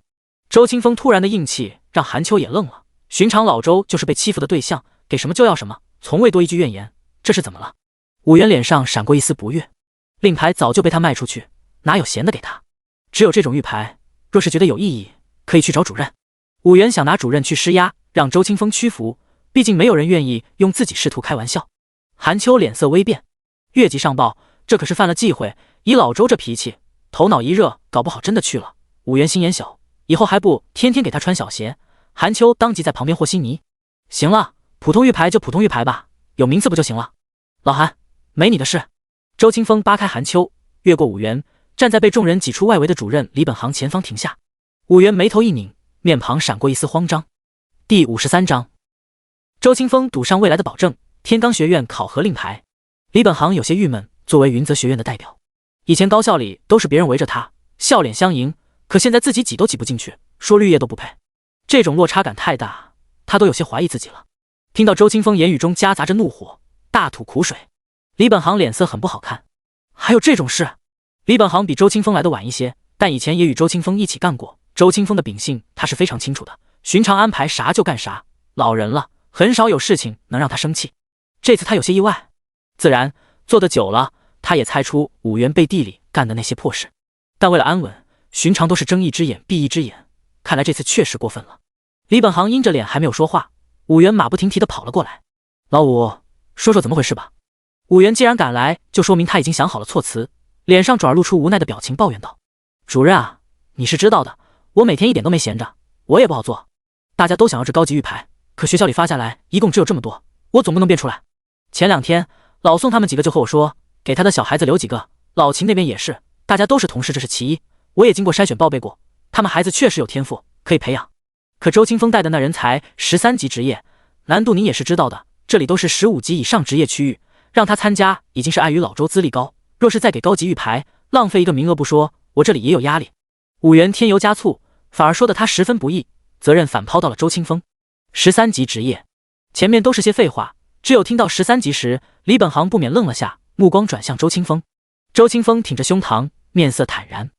周清风突然的硬气让韩秋也愣了。寻常老周就是被欺负的对象，给什么就要什么，从未多一句怨言，这是怎么了？武元脸上闪过一丝不悦，令牌早就被他卖出去，哪有闲的给他？只有这种玉牌，若是觉得有意义，可以去找主任。武元想拿主任去施压，让周清风屈服，毕竟没有人愿意用自己师徒开玩笑。韩秋脸色微变，越级上报，这可是犯了忌讳，以老周这脾气，头脑一热，搞不好真的去了。武元心眼小，以后还不天天给他穿小鞋。韩秋当即在旁边和稀泥，行了，普通玉牌就普通玉牌吧，有名次不就行了？老韩，没你的事。周清风扒开韩秋，越过武元，站在被众人挤出外围的主任李本行前方停下。武元眉头一拧，面庞闪过一丝慌张。第53章，周清风赌上未来的保证，天罡学院考核令牌。李本行有些郁闷，作为云泽学院的代表，以前高校里都是别人围着他笑脸相迎，可现在自己挤都挤不进去，说绿叶都不配。这种落差感太大，他都有些怀疑自己了。听到周清风言语中夹杂着怒火，大吐苦水。李本行脸色很不好看。还有这种事？李本行比周清风来的晚一些，但以前也与周清风一起干过。周清风的秉性他是非常清楚的，寻常安排啥就干啥，老人了，很少有事情能让他生气。这次他有些意外，自然做得久了，他也猜出武元背地里干的那些破事。但为了安稳，寻常都是睁一只眼闭一只眼，看来这次确实过分了。李本行阴着脸还没有说话，武元马不停蹄地跑了过来。老武，说说怎么回事吧。武元既然赶来，就说明他已经想好了措辞，脸上转而露出无奈的表情，抱怨道：主任啊，你是知道的，我每天一点都没闲着，我也不好做。大家都想要这高级玉牌，可学校里发下来一共只有这么多，我总不能变出来。前2天老宋他们几个就和我说，给他的小孩子留几个，老秦那边也是，大家都是同事，这是其一。我也经过筛选报备过，他们孩子确实有天赋，可以培养。可周清风带的那人才13级职业，难度你也是知道的，这里都是15级以上职业区域，让他参加已经是碍于老周资历高，若是再给高级玉牌，浪费一个名额不说，我这里也有压力。武元添油加醋，反而说得他十分不易，责任反抛到了周清风。13级职业，前面都是些废话，只有听到13级时，李本行不免愣了下，目光转向周清风。周清风挺着胸膛，面色坦然。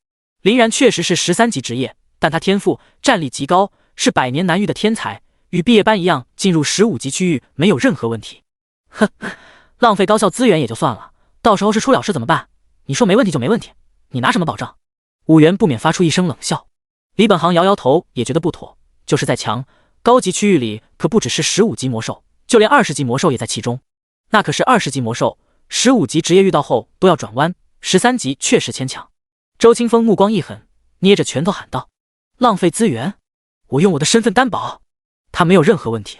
林然确实是13级职业，但他天赋战力极高，是百年难遇的天才，与毕业班一样进入15级区域没有任何问题。哼，浪费高校资源也就算了，到时候是出了事怎么办？你说没问题就没问题，你拿什么保证？武元不免发出一声冷笑。李本行摇摇头，也觉得不妥，就是再强，高级区域里可不只是15级魔兽，就连20级魔兽也在其中。那可是20级魔兽，15级职业遇到后都要转弯，13级确实牵强。周清风目光一狠，捏着拳头喊道：浪费资源，我用我的身份担保，他没有任何问题。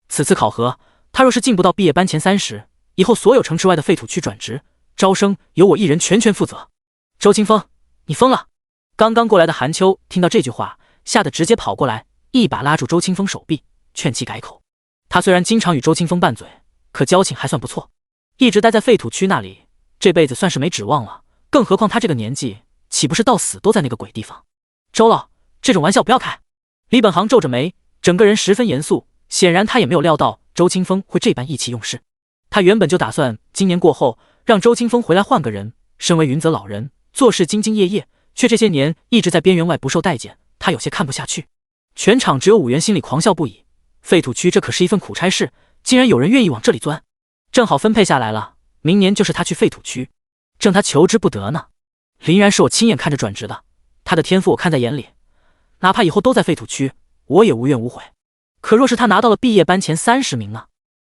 此次考核，他若是进不到毕业班前30，以后所有城池外的废土区转职招生由我一人全权负责。周清风，你疯了！刚刚过来的韩秋听到这句话，吓得直接跑过来，一把拉住周清风手臂，劝其改口。他虽然经常与周清风拌嘴，可交情还算不错，一直待在废土区那里，这辈子算是没指望了，更何况他这个年纪，岂不是到死都在那个鬼地方？周老，这种玩笑不要开。李本行皱着眉，整个人十分严肃，显然他也没有料到周清风会这般意气用事。他原本就打算今年过后让周清风回来换个人，身为云泽老人，做事兢兢业业，却这些年一直在边缘外不受待见，他有些看不下去。全场只有武元心里狂笑不已，废土区这可是一份苦差事，竟然有人愿意往这里钻。正好分配下来了，明年就是他去废土区，正他求之不得呢。林然是我亲眼看着转职的，他的天赋我看在眼里，哪怕以后都在废土区，我也无怨无悔。可若是他拿到了毕业班前30名呢？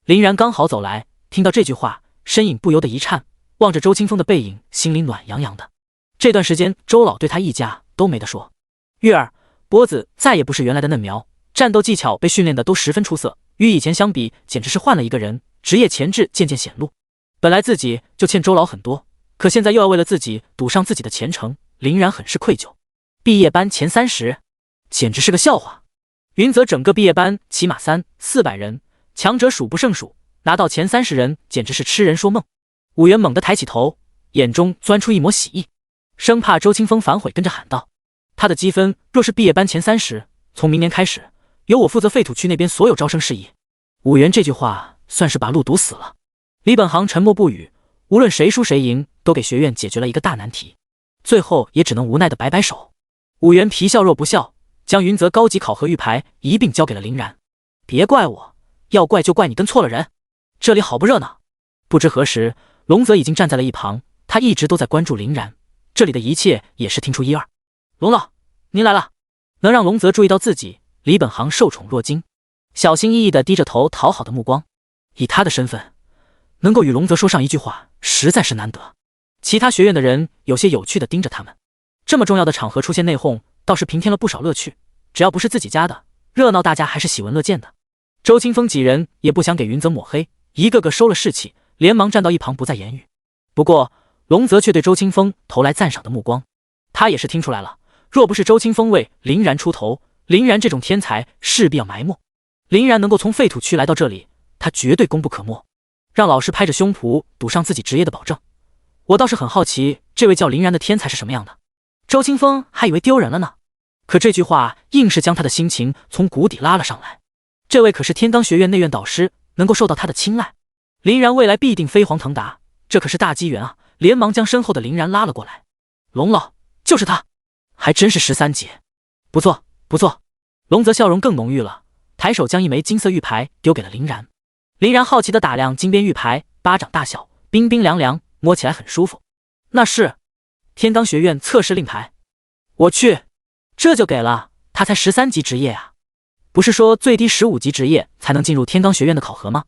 林然刚好走来，听到这句话，身影不由得一颤，望着周清风的背影，心里暖洋洋的。这段时间周老对他一家都没得说。月儿、波子再也不是原来的嫩苗，战斗技巧被训练的都十分出色，与以前相比，简直是换了一个人，职业潜质渐渐显露。本来自己就欠周老很多，可现在又要为了自己赌上自己的前程，林然很是愧疚。毕业班前30，简直是个笑话。云泽整个毕业班起码300-400人，强者数不胜数，拿到前30人简直是痴人说梦。武元猛地抬起头，眼中钻出一抹喜意，生怕周清风反悔，跟着喊道：“他的积分若是毕业班前30，从明年开始，由我负责废土区那边所有招生事宜。”武元这句话算是把路堵死了。李本行沉默不语，无论谁输谁赢，都给学院解决了一个大难题，最后也只能无奈的摆摆手。武元皮笑肉不笑，将云泽高级考核玉牌一并交给了林然。别怪我，要怪就怪你跟错了人。这里好不热闹。不知何时，龙泽已经站在了一旁，他一直都在关注林然，这里的一切也是听出一二。龙老，您来了。能让龙泽注意到自己，李本行受宠若惊，小心翼翼地低着头讨好的目光。以他的身份，能够与龙泽说上一句话，实在是难得。其他学院的人有些有趣地盯着他们。这么重要的场合出现内讧，倒是平添了不少乐趣。只要不是自己家的热闹，大家还是喜闻乐见的。周清风几人也不想给云泽抹黑，一个个收了士气，连忙站到一旁不再言语。不过龙泽却对周清风投来赞赏的目光，他也是听出来了，若不是周清风为林然出头，林然这种天才势必要埋没。林然能够从废土区来到这里，他绝对功不可没。让老师拍着胸脯赌上自己职业的保证。我倒是很好奇，这位叫林然的天才是什么样的。周清风还以为丢人了呢，可这句话硬是将他的心情从谷底拉了上来。这位可是天罡学院内院导师，能够受到他的青睐，林然未来必定飞黄腾达，这可是大机缘啊！连忙将身后的林然拉了过来。龙老，就是他，还真是13级，不错不错。龙泽笑容更浓郁了，抬手将一枚金色玉牌丢给了林然。林然好奇地打量金边玉牌，巴掌大小，冰冰凉凉，摸起来很舒服。那是天罡学院测试令牌。我去，这就给了他，才13级职业啊！不是说最低15级职业才能进入天罡学院的考核吗？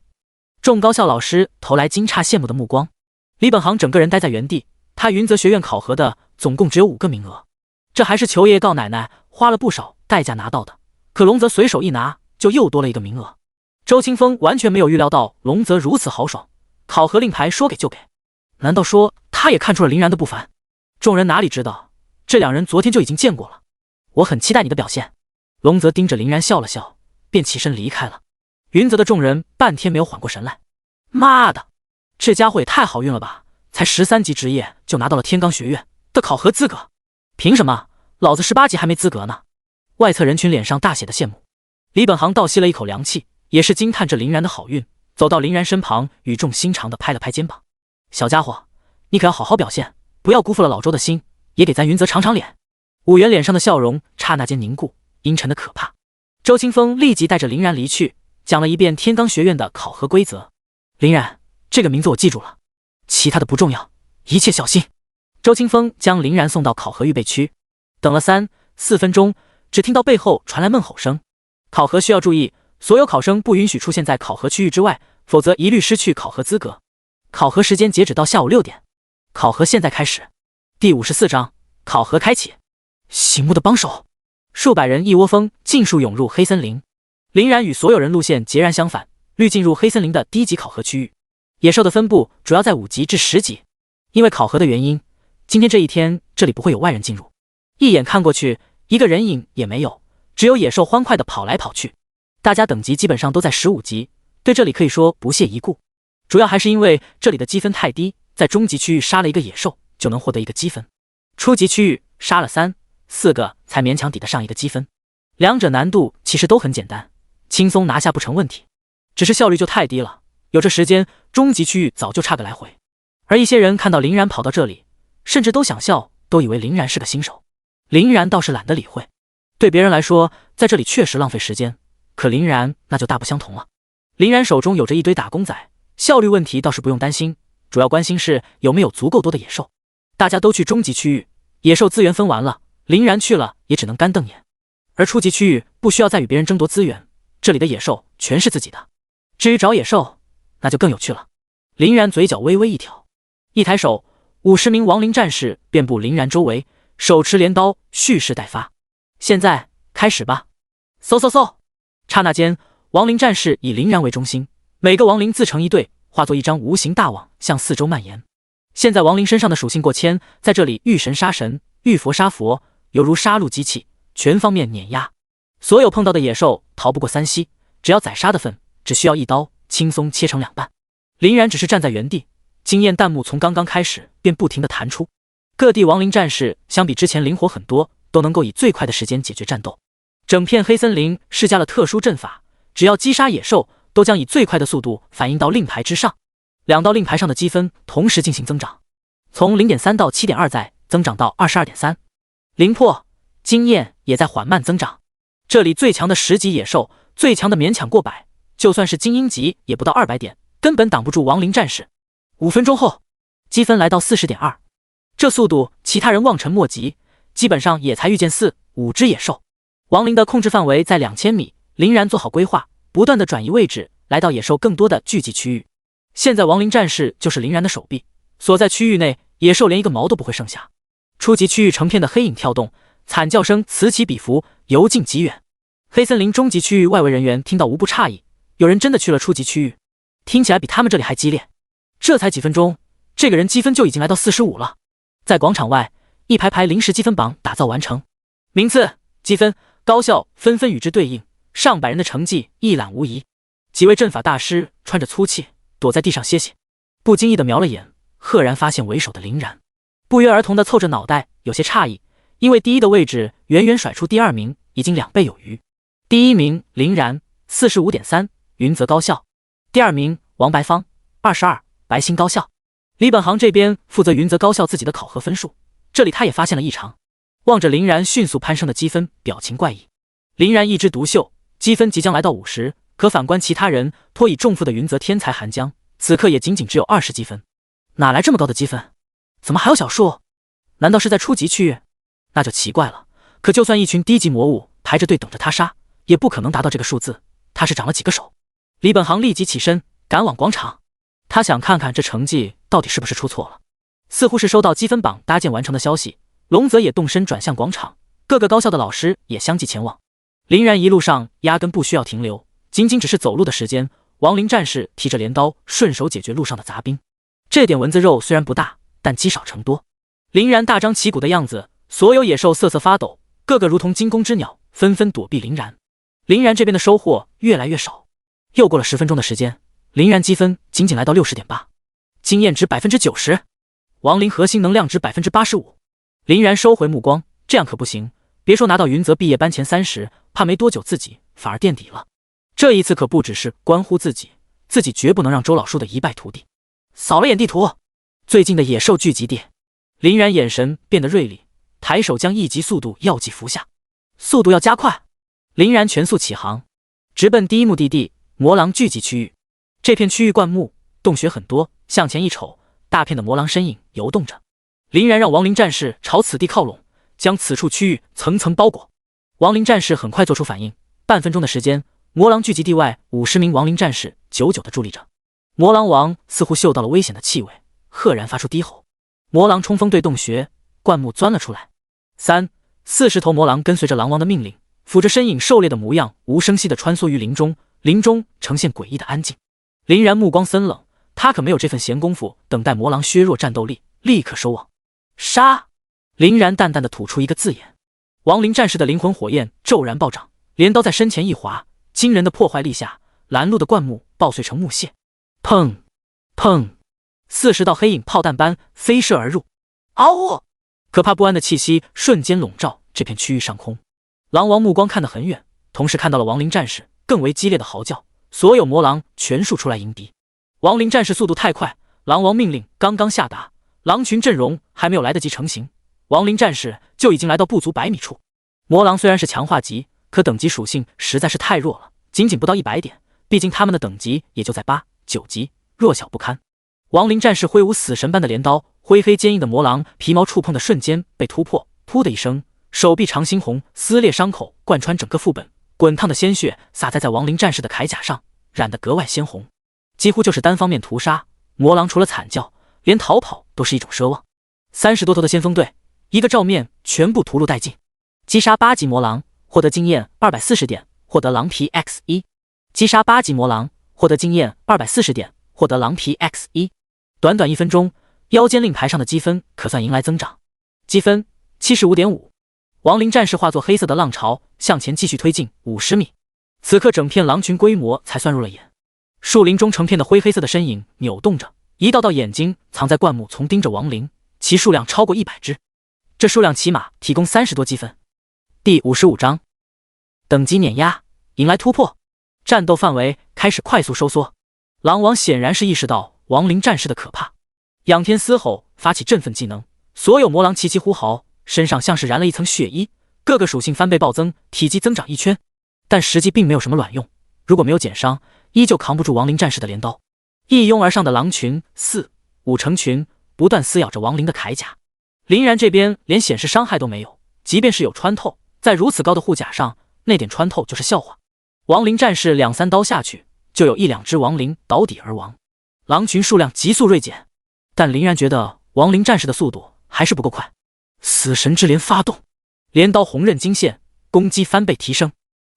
众高校老师投来惊诧羡慕的目光。李本行整个人待在原地，他云泽学院考核的总共只有5个名额，这还是求爷爷告奶奶花了不少代价拿到的，可龙泽随手一拿就又多了1个名额。周清风完全没有预料到龙泽如此豪爽，考核令牌说给就给。难道说他也看出了林然的不凡？众人哪里知道，这两人昨天就已经见过了。我很期待你的表现。龙泽盯着林然笑了笑，便起身离开了。云泽的众人半天没有缓过神来。妈的，这家伙也太好运了吧，才13级职业就拿到了天罡学院的考核资格。凭什么老子18级还没资格呢？外侧人群脸上大写的羡慕。李本行倒吸了一口凉气，也是惊叹着林然的好运，走到林然身旁，语重心长地拍了拍肩膀。小家伙，你可要好好表现，不要辜负了老周的心，也给咱云泽长长脸。武元脸上的笑容刹那间凝固，阴沉的可怕。周清风立即带着林然离去，讲了一遍天罡学院的考核规则。林然，这个名字我记住了，其他的不重要，一切小心。周清风将林然送到考核预备区，等了3-4分钟，只听到背后传来闷吼声。考核需要注意，所有考生不允许出现在考核区域之外，否则一律失去考核资格。考核时间截止到下午6点。考核现在开始。第54章，考核开启。醒目的帮手。数百人一窝蜂尽数涌入黑森林。林然与所有人路线截然相反，欲进入黑森林的低级考核区域。野兽的分布主要在5级至10级。因为考核的原因，今天这一天这里不会有外人进入。一眼看过去，一个人影也没有，只有野兽欢快地跑来跑去。大家等级基本上都在15级，对这里可以说不屑一顾。主要还是因为这里的积分太低，在中级区域杀了一个野兽就能获得1个积分，初级区域杀了3-4个才勉强抵得上1个积分。两者难度其实都很简单，轻松拿下不成问题，只是效率就太低了。有这时间，中级区域早就差个来回。而一些人看到林然跑到这里，甚至都想笑，都以为林然是个新手。林然倒是懒得理会，对别人来说在这里确实浪费时间，可林然那就大不相同了。林然手中有着一堆打工仔，效率问题倒是不用担心，主要关心是有没有足够多的野兽。大家都去中级区域，野兽资源分完了，林然去了也只能干瞪眼。而初级区域不需要再与别人争夺资源，这里的野兽全是自己的。至于找野兽，那就更有趣了。林然嘴角微微一挑，一抬手，50名亡灵战士遍布林然周围，手持镰刀，蓄势待发。现在开始吧！嗖嗖嗖！刹那间亡灵战士以灵然为中心，每个亡灵自成一队，化作一张无形大网向四周蔓延。现在亡灵身上的属性过千，在这里遇神杀神，遇佛杀佛，犹如杀戮机器，全方面碾压。所有碰到的野兽逃不过3息，只要宰杀的份，只需要一刀轻松切成2半。林然只是站在原地，经验弹幕从刚刚开始便不停地弹出。各地亡灵战士相比之前灵活很多，都能够以最快的时间解决战斗。整片黑森林施加了特殊阵法，只要击杀野兽，都将以最快的速度反映到令牌之上。2道令牌上的积分同时进行增长，从 0.3 到 7.2 再增长到 22.3。 灵魄经验也在缓慢增长。这里最强的10级野兽，最强的勉强过100，就算是精英级也不到200点，根本挡不住亡灵战士。5分钟后，积分来到 40.2， 这速度其他人望尘莫及，基本上也才遇见4、5只野兽。亡灵的控制范围在2000米，林然做好规划，不断的转移位置，来到野兽更多的聚集区域。现在亡灵战士就是林然的手臂，所在区域内野兽连一个毛都不会剩下。初级区域成片的黑影跳动，惨叫声此起彼伏，由近及远。黑森林中级区域外围人员听到无不诧异，有人真的去了初级区域，听起来比他们这里还激烈。这才几分钟，这个人积分就已经来到45了。在广场外，一排排临时积分榜打造完成，名次、积分、高校纷纷与之对应，上百人的成绩一览无遗。几位阵法大师穿着粗气躲在地上歇息，不经意地瞄了眼，赫然发现为首的林然，不约而同地凑着脑袋，有些诧异，因为第一的位置远远甩出第2名，已经2倍有余。第1名林然 45.3 云泽高校，第2名王白芳 22 白星高校。李本行这边负责云泽高校自己的考核分数，这里他也发现了异常，望着林然迅速攀升的积分，表情怪异。林然一枝独秀，积分即将来到50，可反观其他人，颇以重负的云泽天才韩江，此刻也仅仅只有20积分，哪来这么高的积分？怎么还有小数？难道是在初级区域？那就奇怪了。可就算一群低级魔物排着队等着他杀，也不可能达到这个数字。他是长了几个手？李本行立即起身赶往广场，他想看看这成绩到底是不是出错了。似乎是收到积分榜搭建完成的消息，龙泽也动身转向广场，各个高校的老师也相继前往。林然一路上压根不需要停留，仅仅只是走路的时间，亡灵战士提着镰刀顺手解决路上的杂兵。这点蚊子肉虽然不大，但积少成多。林然大张旗鼓的样子，所有野兽瑟瑟发抖，个个如同惊弓之鸟，纷纷躲避林然。林然这边的收获越来越少，又过了10分钟的时间，林然积分仅仅来到 60.8， 经验值 90%， 亡灵核心能量值 85%。 林然收回目光，这样可不行，别说拿到云泽毕业班前30，怕没多久自己反而垫底了。这一次可不只是关乎自己，自己绝不能让周老叔的一败涂地。扫了眼地图，最近的野兽聚集地，林然眼神变得锐利，抬手将1级速度药剂服下，速度要加快。林然全速起航，直奔第一目的地魔狼聚集区域。这片区域灌木，洞穴很多，向前一瞅，大片的魔狼身影游动着。林然让亡灵战士朝此地靠拢，将此处区域层层包裹。亡灵战士很快做出反应，半分钟的时间，魔狼聚集地外50名亡灵战士久久地伫立着。魔狼王似乎嗅到了危险的气味，赫然发出低吼。魔狼冲锋队洞穴灌木钻了出来，30、40头魔狼跟随着狼王的命令，抚着身影狩猎的模样，无声息地穿梭于林中，林中呈现诡异的安静。林然目光森冷，他可没有这份闲工夫等待魔狼削弱战斗力，立刻收网。杀！林然淡淡地吐出一个字眼。亡灵战士的灵魂火焰骤然暴涨，镰刀在身前一划，惊人的破坏力下，拦路的灌木爆碎成木屑。砰砰，40道黑影炮弹般飞射而入。嗷呜！可怕不安的气息瞬间笼罩这片区域上空。狼王目光看得很远，同时看到了亡灵战士更为激烈的嚎叫，所有魔狼全数出来迎敌。亡灵战士速度太快，狼王命令刚刚下达，狼群阵容还没有来得及成型，亡灵战士就已经来到不足100米处。魔狼虽然是强化级，可等级属性实在是太弱了，仅仅不到100点，毕竟他们的等级也就在8、9级，弱小不堪。亡灵战士挥舞死神般的镰刀，灰黑坚硬的魔狼皮毛触碰的瞬间被突破，噗的一声，手臂长猩红撕裂伤口贯穿整个副本，滚烫的鲜血洒在亡灵战士的铠甲上，染得格外鲜红，几乎就是单方面屠杀。魔狼除了惨叫，连逃跑都是一种奢望。30多头的先锋队，一个照面全部屠戮殆尽。击杀8级魔狼，获得经验240点，获得狼皮 X1。击杀8级魔狼，获得经验240点，获得狼皮 X1。短短1分钟，腰间令牌上的积分可算迎来增长。积分 75.5。亡灵战士化作黑色的浪潮，向前继续推进50米。此刻整片狼群规模才算入了眼，树林中成片的灰黑色的身影扭动着，一道道眼睛藏在灌木丛盯着亡灵，其数量超过100只，这数量起码提供30多积分。第55章，等级碾压，迎来突破，战斗范围开始快速收缩。狼王显然是意识到亡灵战士的可怕，仰天嘶吼，发起振奋技能，所有魔狼齐齐呼嚎，身上像是燃了一层血衣，各个属性翻倍暴增，体积增长1圈，但实际并没有什么卵用，如果没有减伤，依旧扛不住亡灵战士的镰刀。一拥而上的狼群4、5成群，不断撕咬着亡灵的铠甲。林然这边连显示伤害都没有，即便是有穿透，在如此高的护甲上，那点穿透就是笑话。亡灵战士2、3刀下去，就有1、2只亡灵倒地而亡。狼群数量急速锐减，但林然觉得亡灵战士的速度还是不够快。死神之镰发动，镰刀红刃惊现，攻击翻倍提升。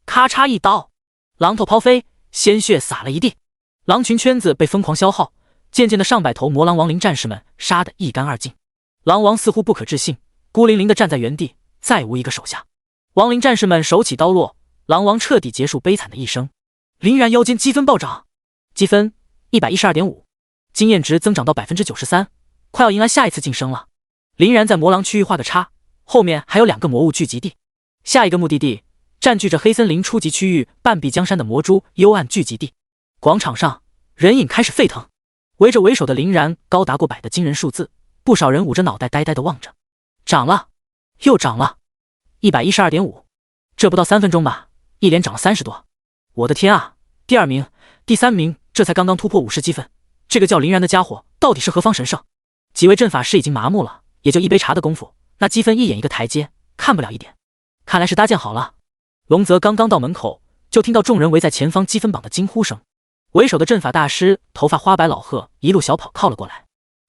咔嚓一刀，狼头抛飞，鲜血洒了一地。狼群圈子被疯狂消耗，渐渐的上百头魔狼亡灵战士们杀得一干二净。狼王似乎不可置信，孤零零地站在原地，再无一个手下。亡灵战士们手起刀落，狼王彻底结束悲惨的一生。林然腰间积分暴涨，积分 112.5， 经验值增长到 93%， 快要迎来下一次晋升了。林然在魔狼区域画个叉，后面还有2个魔物聚集地，下一个目的地占据着黑森林初级区域半壁江山的魔蛛幽暗聚集地。广场上人影开始沸腾，围着为首的林然高达过100的惊人数字，不少人捂着脑袋呆呆地望着。涨了，又涨了 112.5， 这不到3分钟吧，一连涨了30多。我的天啊，第2名、第3名这才刚刚突破50积分，这个叫林然的家伙到底是何方神圣？几位阵法师已经麻木了，也就一杯茶的功夫，那积分一眼一个台阶，看不了一点。看来是搭建好了。龙泽刚刚到门口，就听到众人围在前方积分榜的惊呼声。为首的阵法大师头发花白老鹤一路小跑靠了过来。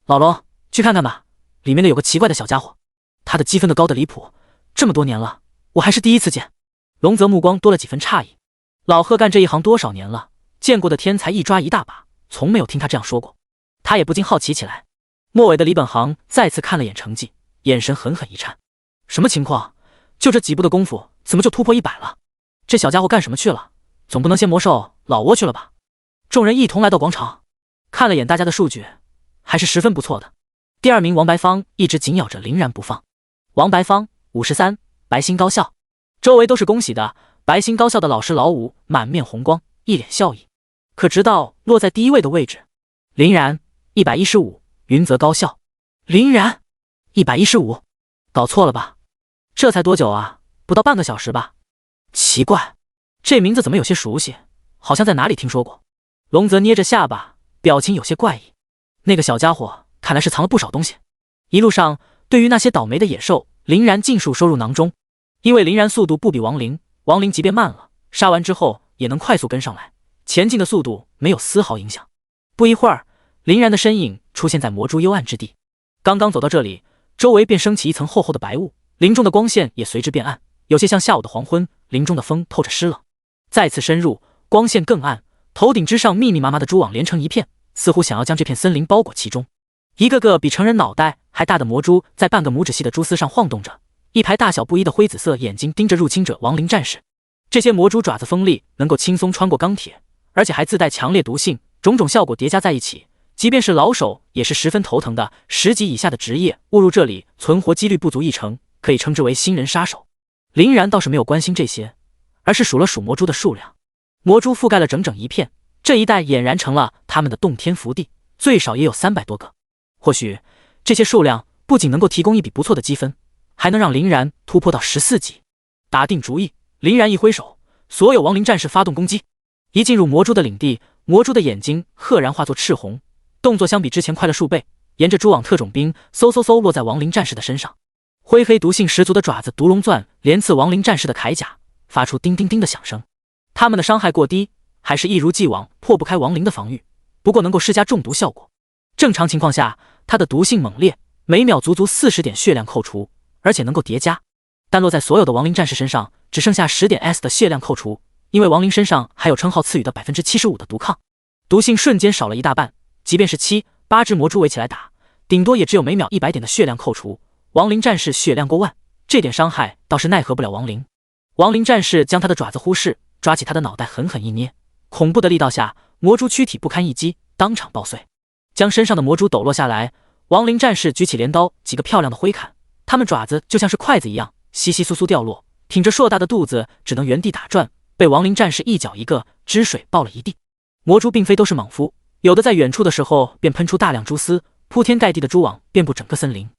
老龙，去看看吧，里面的有个奇怪的小家伙，他的积分的高的离谱，这么多年了，我还是第一次见。龙泽目光多了几分诧异。老鹤干这一行多少年了，见过的天才一抓一大把，从没有听他这样说过。他也不禁好奇起来。末尾的李本行再次看了眼成绩，眼神狠狠一颤。什么情况？就这几步的功夫，怎么就突破100了？这小家伙干什么去了？总不能先魔兽老窝去了吧？众人一同来到广场，看了眼大家的数据，还是十分不错的。第2名王白芳一直紧咬着林然不放。王白芳53，白星高校。周围都是恭喜的，白星高校的老师老五满面红光，一脸笑意。可直到落在第1位的位置，林然115，云泽高校。林然115，搞错了吧？这才多久啊？不到半个小时吧？奇怪，这名字怎么有些熟悉，好像在哪里听说过。龙泽捏着下巴，表情有些怪异。那个小家伙看来是藏了不少东西。一路上，对于那些倒霉的野兽，林然尽数收入囊中。因为林然速度不比亡灵，亡灵即便慢了，杀完之后也能快速跟上来，前进的速度没有丝毫影响。不一会儿，林然的身影出现在魔蛛幽暗之地。刚刚走到这里，周围便升起一层厚厚的白雾，林中的光线也随之变暗，有些像下午的黄昏，林中的风透着湿冷。再次深入，光线更暗，头顶之上密密麻麻的蛛网连成一片，似乎想要将这片森林包裹其中。一个个比成人脑袋还大的魔蛛在半个拇指细的蛛丝上晃动着，一排大小不一的灰紫色眼睛盯着入侵者亡灵战士。这些魔蛛爪子锋利，能够轻松穿过钢铁，而且还自带强烈毒性，种种效果叠加在一起，即便是老手也是十分头疼的。10级以下的职业误入这里，存活几率不足1成，可以称之为新人杀手。林然倒是没有关心这些，而是数了数魔蛛的数量。魔蛛覆盖了整整一片，这一带俨然成了他们的洞天福地，最少也有300多个。或许这些数量不仅能够提供一笔不错的积分，还能让林然突破到14级。打定主意，林然一挥手，所有亡灵战士发动攻击。一进入魔蛛的领地，魔蛛的眼睛赫然化作赤红，动作相比之前快了数倍，沿着蛛网特种兵嗖嗖嗖落在亡灵战士的身上。灰黑毒性十足的爪子毒龙钻连刺亡灵战士的铠甲，发出叮叮叮的响声。他们的伤害过低，还是一如既往破不开亡灵的防御，不过能够施加中毒效果。正常情况下，它的毒性猛烈，每秒足足40点血量扣除，而且能够叠加。但落在所有的亡灵战士身上，只剩下10点 S 的血量扣除，因为亡灵身上还有称号赐予的75%的毒抗，毒性瞬间少了一大半。即便是7、8只魔蛛围起来打，顶多也只有每秒100点的血量扣除。亡灵战士血量过万，这点伤害倒是奈何不了亡灵。亡灵战士将他的爪子忽视，抓起他的脑袋狠狠一捏，恐怖的力道下，魔蛛躯体不堪一击，当场爆碎，将身上的魔蛛抖落下来。亡灵战士举起镰刀，几个漂亮的挥砍，他们爪子就像是筷子一样，窸窸窣窣掉落，挺着硕大的肚子，只能原地打转，被亡灵战士一脚一个，汁水爆了一地。魔蛛并非都是莽夫，有的在远处的时候便喷出大量蛛丝，铺天盖地的蛛网遍布整个森林。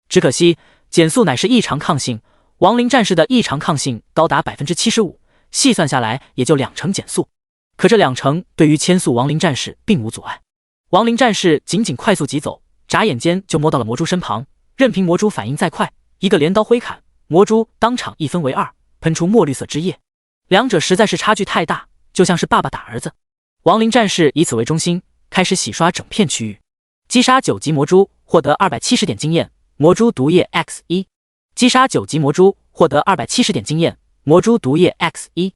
只可惜减速乃是异常抗性，亡灵战士的异常抗性高达 75%， 细算下来也就2成减速。可这2成对于千速亡灵战士并无阻碍。亡灵战士仅仅快速疾走，眨眼间就摸到了魔蛛身旁，任凭魔蛛反应再快，一个镰刀挥砍，魔蛛当场一分为2，喷出墨绿色汁液。两者实在是差距太大，就像是爸爸打儿子。亡灵战士以此为中心，开始洗刷整片区域。击杀9级魔蛛，获得270点经验，魔蛛毒液 X1。击杀9级魔蛛，获得270点经验，魔蛛毒液 X1。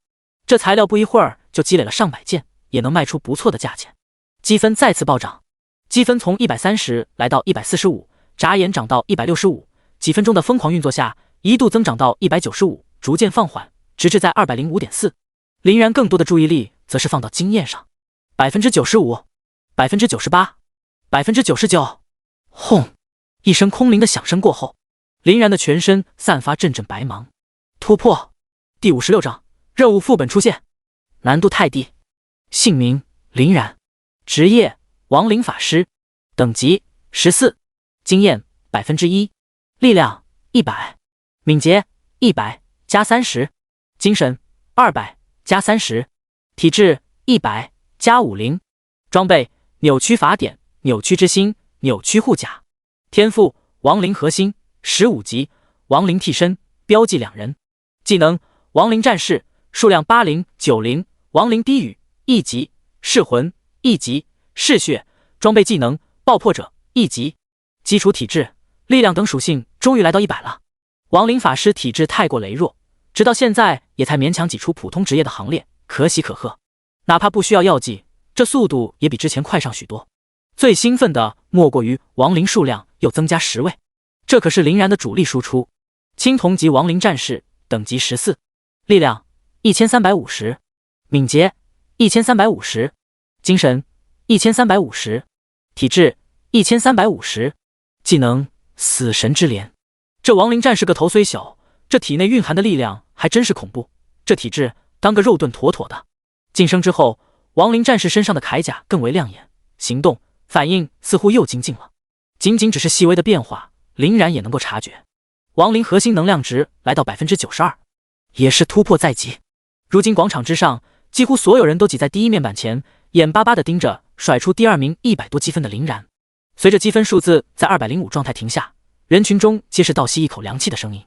这材料不一会儿就积累了上百件，也能卖出不错的价钱。积分再次暴涨，积分从130来到145，眨眼涨到165，几分钟的疯狂运作下，一度增长到195，逐渐放缓，直至在 205.4。林然更多的注意力则是放到经验上，95%、98%、99%。轰！一声空灵的响声过后，林然的全身散发阵阵白芒。突破！第56章任务副本出现，难度太低。姓名：林然，职业：亡灵法师，等级14，经验1%，力量100，敏捷100加30，精神200加30，体质100加50。装备：扭曲法典、扭曲之心、扭曲护甲。天赋：亡灵核心15级，亡灵替身，标记2人。技能：亡灵战士，数量80、90，亡灵低语1级，噬魂1级，嗜血。装备技能：爆破者1级。基础体质、力量等属性终于来到100了。亡灵法师体质太过羸弱，直到现在也才勉强挤出普通职业的行列，可喜可贺。哪怕不需要药剂，这速度也比之前快上许多。最兴奋的莫过于亡灵数量又增加10位，这可是林然的主力输出。青铜级亡灵战士，等级14，力量1350，敏捷1350，精神1350，体质1350。技能：死神之镰。这亡灵战士个头虽小，这体内蕴含的力量还真是恐怖。这体质当个肉盾妥妥的。晋升之后，亡灵战士身上的铠甲更为亮眼，行动反应似乎又精进了。仅仅只是细微的变化，林然也能够察觉。亡灵核心能量值来到 92%， 也是突破在即。如今广场之上，几乎所有人都挤在第一面板前，眼巴巴地盯着甩出第2名100多积分的林然。随着积分数字在205状态停下，人群中皆是倒吸一口凉气的声音。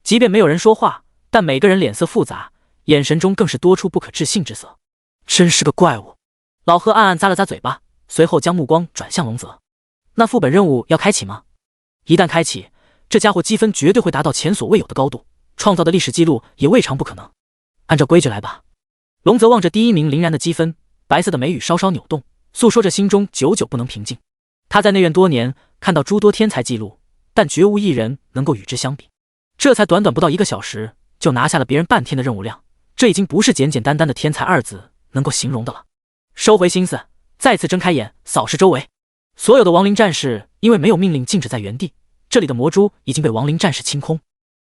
即便没有人说话，但每个人脸色复杂，眼神中更是多出不可置信之色。真是个怪物。老贺暗暗咂了咂嘴巴，随后将目光转向龙泽。那副本任务要开启吗？一旦开启，这家伙积分绝对会达到前所未有的高度，创造的历史记录也未尝不可能。按照规矩来吧。龙泽望着第1名林然的积分，白色的眉宇稍稍扭动，诉说着心中久久不能平静。他在内院多年，看到诸多天才记录，但绝无一人能够与之相比。这才短短不到1个小时，就拿下了别人半天的任务量，这已经不是简简单单的天才2字能够形容的了。收回心思，再次睁开眼扫视周围。所有的亡灵战士因为没有命令静止在原地，这里的魔蛛已经被亡灵战士清空。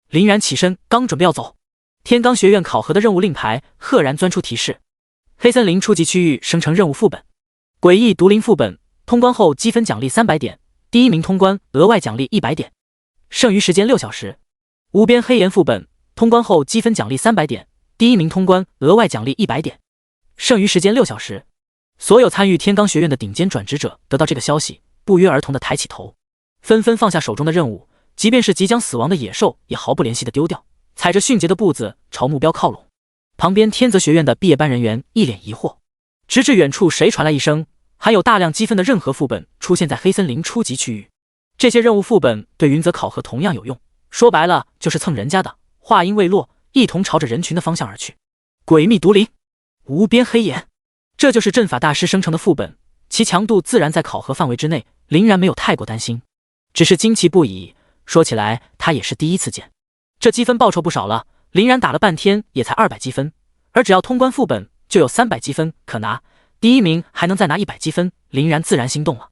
林然起身，刚准备要走，天罡学院考核的任务令牌赫然钻出提示：黑森林初级区域生成任务副本，诡异毒灵副本，通关后积分奖励300点，第1名通关额外奖励100点，剩余时间6小时。无边黑岩副本，通关后积分奖励300点，第1名通关额外奖励100点，剩余时间6小时。所有参与天罡学院的顶尖转职者得到这个消息，不约而同地抬起头，纷纷放下手中的任务，即便是即将死亡的野兽也毫不怜惜地丢掉，踩着迅捷的步子朝目标靠拢。旁边天泽学院的毕业班人员一脸疑惑，直至远处谁传来一声，含有大量积分的任何副本出现在黑森林初级区域。这些任务副本对云泽考核同样有用，说白了就是蹭人家的。话音未落，一同朝着人群的方向而去。诡秘毒灵，无边黑岩。这就是阵法大师生成的副本，其强度自然在考核范围之内，林然没有太过担心，只是惊奇不已。说起来，他也是第一次见。这积分报酬不少了，林然打了半天也才200积分，而只要通关副本就有300积分可拿，第一名还能再拿100积分，林然自然心动了。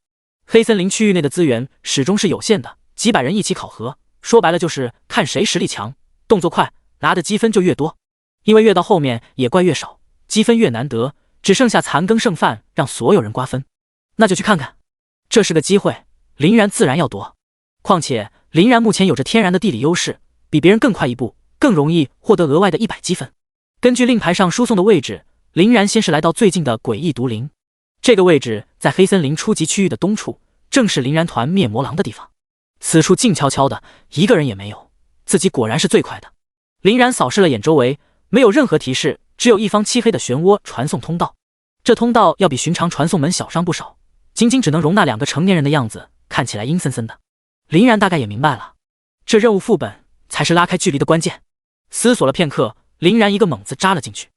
黑森林区域内的资源始终是有限的，几百人一起考核，说白了就是看谁实力强，动作快，拿的积分就越多。因为越到后面野怪越少，积分越难得，只剩下残羹剩饭让所有人瓜分。那就去看看，这是个机会，林然自然要夺。况且林然目前有着天然的地理优势，比别人更快一步，更容易获得额外的100积分。根据令牌上输送的位置，林然先是来到最近的诡异毒林。这个位置在黑森林初级区域的东处，正是林然团灭魔狼的地方。此处静悄悄的，一个人也没有，自己果然是最快的。林然扫视了眼周围，没有任何提示，只有一方漆黑的漩涡传送通道。这通道要比寻常传送门小上不少，仅仅只能容纳2个成年人的样子，看起来阴森森的。林然大概也明白了，这任务副本才是拉开距离的关键。思索了片刻，林然一个猛子扎了进去，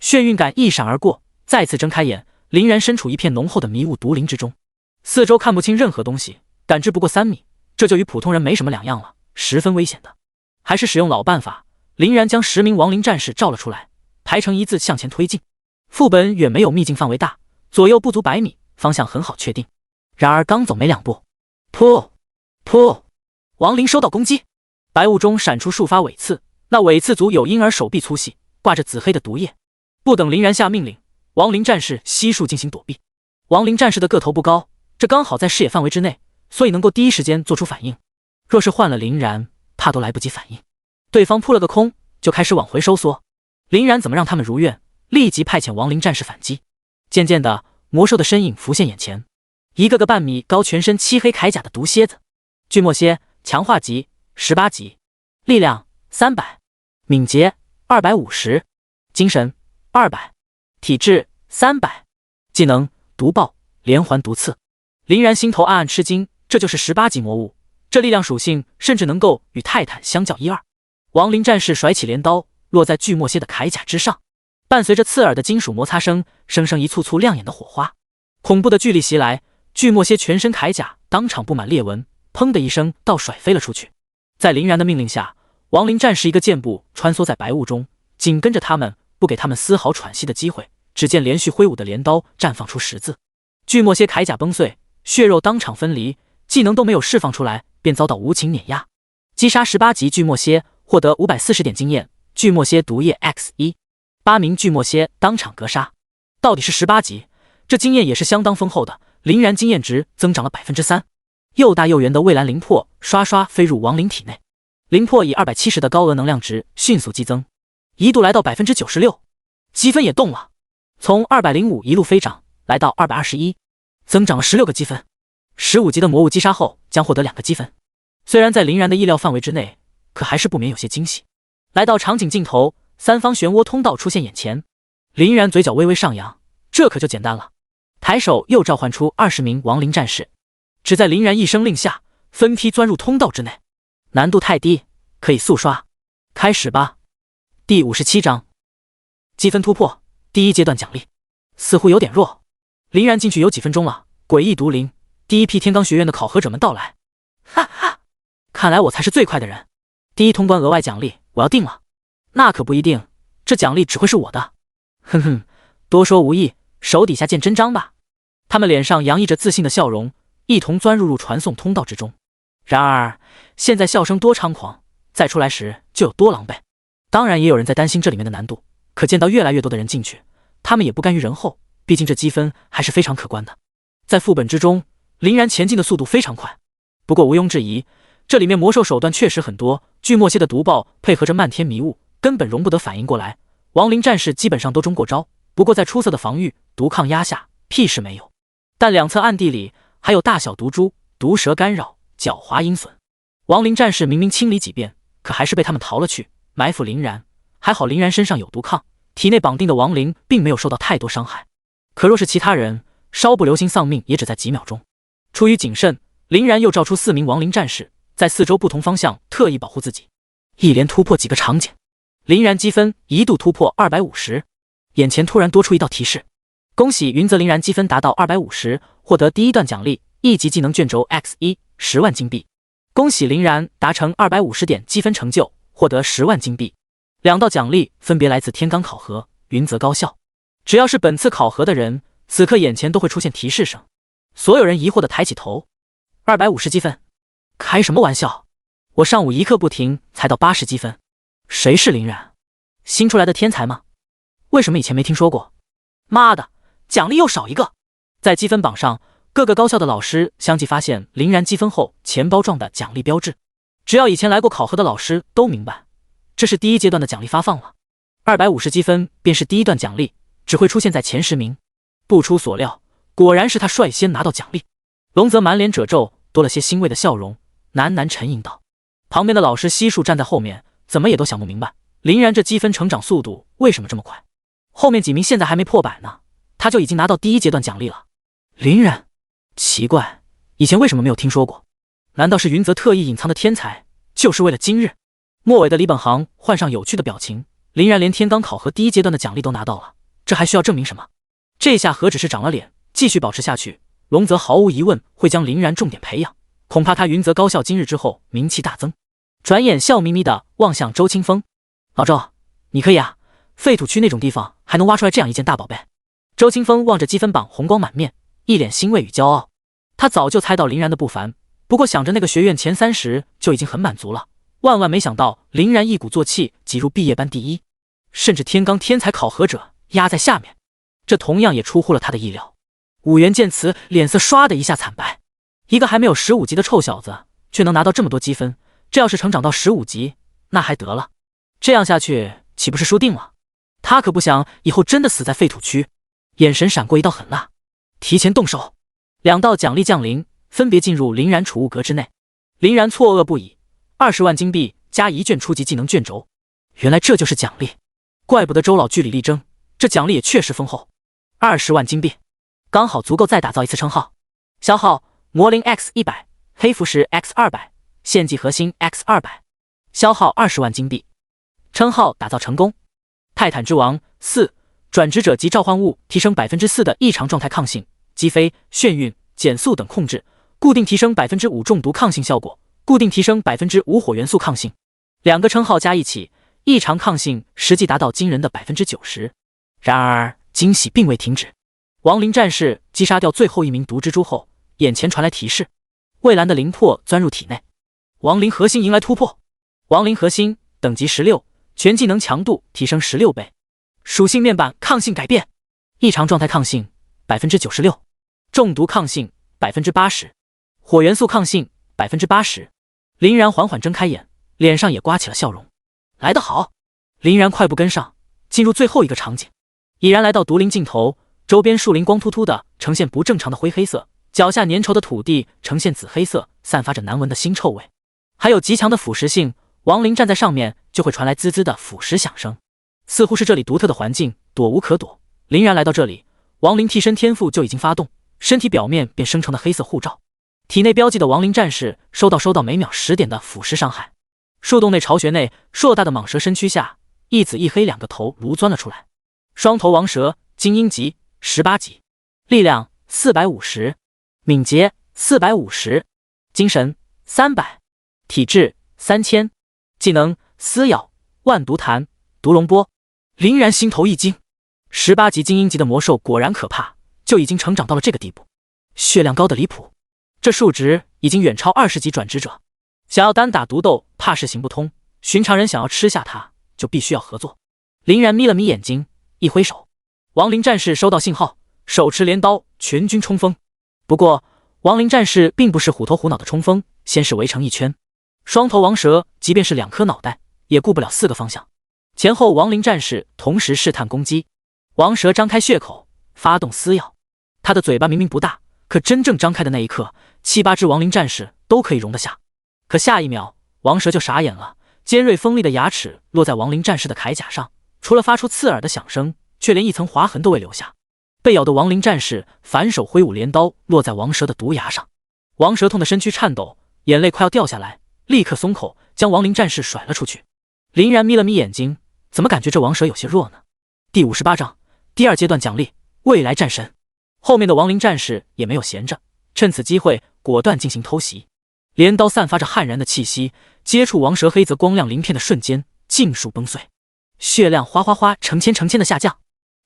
眩晕感一闪而过，再次睁开眼，林然身处一片浓厚的迷雾毒林之中，四周看不清任何东西，感知不过3米，这就与普通人没什么两样了，十分危险的。还是使用老办法，林然将10名亡灵战士召了出来，排成一字向前推进。副本远没有秘境范围大，左右不足100米，方向很好确定。然而刚走没2步，噗噗，亡灵收到攻击，白雾中闪出数发尾刺，那尾刺足有婴儿手臂粗细，挂着紫黑的毒液。不等林然下命令，亡灵战士悉数进行躲避。亡灵战士的个头不高，这刚好在视野范围之内，所以能够第一时间做出反应。若是换了林然，怕都来不及反应。对方扑了个空，就开始往回收缩。林然怎么让他们如愿？立即派遣亡灵战士反击。渐渐的，魔兽的身影浮现眼前，一个个半米高、全身漆黑铠甲的毒蝎子。巨墨蝎，强化级18级，力量300，敏捷250，精神200，体质300，技能毒爆，连环毒刺。林然心头暗暗吃惊，这就是18级魔物，这力量属性甚至能够与泰坦相较1-2。亡灵战士甩起镰刀，落在巨墨蝎的铠甲之上，伴随着刺耳的金属摩擦声，生生一簇簇亮眼的火花。恐怖的巨力袭来，巨墨蝎全身铠甲当场布满裂纹，砰的一声倒甩飞了出去。在林然的命令下，亡灵战士一个箭步穿梭在白雾中，紧跟着他们，不给他们丝毫喘息的机会。只见连续挥舞的镰刀绽放出10字，巨墨蝎铠甲崩碎，血肉当场分离，技能都没有释放出来，便遭到无情碾压。击杀18级巨墨蝎，获得540点经验。巨墨蝎毒液 X1，8名巨墨蝎当场格杀。到底是18级，这经验也是相当丰厚的。林然经验值增长了 3%。又大又圆的蔚蓝灵魄刷刷飞入亡灵体内，灵魄以270的高额能量值迅速激增，一度来到 96%， 积分也动了，从205一路飞涨，来到221，增长了16个积分。15级的魔物击杀后将获得2个积分。虽然在林然的意料范围之内，可还是不免有些惊喜。来到场景尽头，3方漩涡通道出现眼前，林然嘴角微微上扬，这可就简单了。抬手又召唤出20名亡灵战士，只在林然一声令下，分批钻入通道之内。难度太低，可以速刷。开始吧。第57章积分突破，第1阶段奖励。似乎有点弱。林然进去有几分钟了，诡异毒林，第一批天罡学院的考核者们到来。哈哈，看来我才是最快的人。第1通关额外奖励我要定了。那可不一定，这奖励只会是我的。哼哼，多说无益，手底下见真章吧。他们脸上洋溢着自信的笑容，一同钻入传送通道之中。然而现在笑声多猖狂，再出来时就有多狼狈。当然也有人在担心这里面的难度，可见到越来越多的人进去，他们也不甘于人后，毕竟这积分还是非常可观的。在副本之中，林然前进的速度非常快，不过毋庸置疑，这里面魔兽手段确实很多，巨墨蝎的毒爆配合着漫天迷雾，根本容不得反应过来。亡灵战士基本上都中过招，不过在出色的防御、毒抗压下，屁事没有。但两侧暗地里还有大小毒株、毒蛇干扰，狡猾阴损。亡灵战士明明清理几遍，可还是被他们逃了去，埋伏林然。还好林然身上有毒抗，体内绑定的亡灵并没有受到太多伤害。可若是其他人，稍不留心丧命也只在几秒钟。出于谨慎，林然又召出4名亡灵战士，在4周不同方向特意保护自己，一连突破几个场景。林然积分一度突破250，眼前突然多出一道提示：恭喜云泽林然积分达到250，获得第一段奖励1级技能卷轴 X1 10万金币。恭喜林然达成250点积分成就，获得10万金币。2道奖励分别来自天罡考核、云泽高校。只要是本次考核的人，此刻眼前都会出现提示声。所有人疑惑地抬起头。250积分？开什么玩笑？我上午一刻不停才到80积分。谁是林然？新出来的天才吗？为什么以前没听说过？妈的，奖励又少一个！在积分榜上，各个高校的老师相继发现林然积分后钱包状的奖励标志。只要以前来过考核的老师都明白，这是第一阶段的奖励发放了。250积分便是第一段奖励，只会出现在前10名。不出所料，果然是他率先拿到奖励。龙泽满脸褶皱，多了些欣慰的笑容，喃喃沉吟道。旁边的老师悉数站在后面，怎么也都想不明白，林然这积分成长速度为什么这么快？后面几名现在还没破100呢，他就已经拿到第一阶段奖励了。林然，奇怪，以前为什么没有听说过？难道是云泽特意隐藏的天才，就是为了今日？末尾的李本行换上有趣的表情，林然连天罡考核第一阶段的奖励都拿到了，这还需要证明什么？这下何止是长了脸，继续保持下去，龙泽毫无疑问会将林然重点培养，恐怕他云泽高校今日之后名气大增。转眼笑眯眯地望向周清风，老周，你可以啊，废土区那种地方还能挖出来这样一件大宝贝。周清风望着积分榜红光满面，一脸欣慰与骄傲。他早就猜到林然的不凡，不过想着那个学院前30就已经很满足了，万万没想到林然一鼓作气挤入毕业班第一，甚至天罡天才考核者压在下面，这同样也出乎了他的意料。武元见此脸色唰的一下惨白，一个还没有15级的臭小子却能拿到这么多积分，这要是成长到15级那还得了，这样下去岂不是输定了？他可不想以后真的死在废土区。眼神闪过一道狠辣，提前动手。2道奖励降临，分别进入林然储物格之内。林然错愕不已，20万金币加1卷初级技能卷轴，原来这就是奖励，怪不得周老据理力争，这奖励也确实丰厚。20万金币刚好足够再打造一次称号。消耗魔灵 X100， 黑符石 X200， 献祭核心 X200， 消耗20万金币，称号打造成功。泰坦之王4，转职者及召唤物提升 4% 的异常状态抗性，击飞、眩晕、减速等控制，固定提升 5% 中毒抗性效果，固定提升 5% 火元素抗性。2个称号加一起，异常抗性实际达到惊人的 90%。 然而惊喜并未停止，亡灵战士击杀掉最后一名毒蜘蛛后，眼前传来提示，蔚蓝的灵魄钻入体内，亡灵核心迎来突破。亡灵核心等级16，全技能强度提升16倍，属性面板抗性改变，异常状态抗性 96%， 中毒抗性 80%， 火元素抗性 80%。 林然缓缓睁开眼，脸上也刮起了笑容。来得好！林然快步跟上，进入最后一个场景，已然来到毒林尽头，周边树林光秃秃的呈现不正常的灰黑色，脚下粘稠的土地呈现紫黑色，散发着难闻的腥臭味，还有极强的腐蚀性，亡灵站在上面就会传来滋滋的腐蚀响声，似乎是这里独特的环境，躲无可躲。林然来到这里，亡灵替身天赋就已经发动，身体表面便生成了黑色护罩，体内标记的亡灵战士收到每秒10点的腐蚀伤害。树洞内巢穴内，硕大的蟒蛇身躯下，一紫一黑2个头颅钻了出来。双头王蛇，精英级18级，力量450，敏捷450，精神300，体质3000，技能撕咬、万毒弹、毒龙波。林然心头一惊，18级精英级的魔兽果然可怕，就已经成长到了这个地步，血量高的离谱，这数值已经远超20级转职者。想要单打独斗怕是行不通，寻常人想要吃下他就必须要合作。林然眯了眯眼睛，一挥手，亡灵战士收到信号，手持镰刀，全军冲锋。不过亡灵战士并不是虎头虎脑的冲锋，先是围成一圈，双头王蛇即便是2颗脑袋也顾不了4个方向，前后亡灵战士同时试探攻击。王蛇张开血口，发动撕咬，他的嘴巴明明不大，可真正张开的那一刻，7、8只亡灵战士都可以容得下。可下一秒，王蛇就傻眼了，尖锐锋利的牙齿落在亡灵战士的铠甲上，除了发出刺耳的响声，却连一层划痕都未留下。被咬的亡灵战士反手挥舞镰刀，落在王蛇的毒牙上。王蛇痛的身躯颤抖，眼泪快要掉下来，立刻松口，将亡灵战士甩了出去。林然眯了眯眼睛，怎么感觉这王蛇有些弱呢？第58章，第2阶段奖励未来战神。后面的亡灵战士也没有闲着，趁此机会果断进行偷袭。镰刀散发着悍然的气息，接触王蛇黑泽光亮鳞片的瞬间尽数崩碎，血量哗哗哗成千的下降，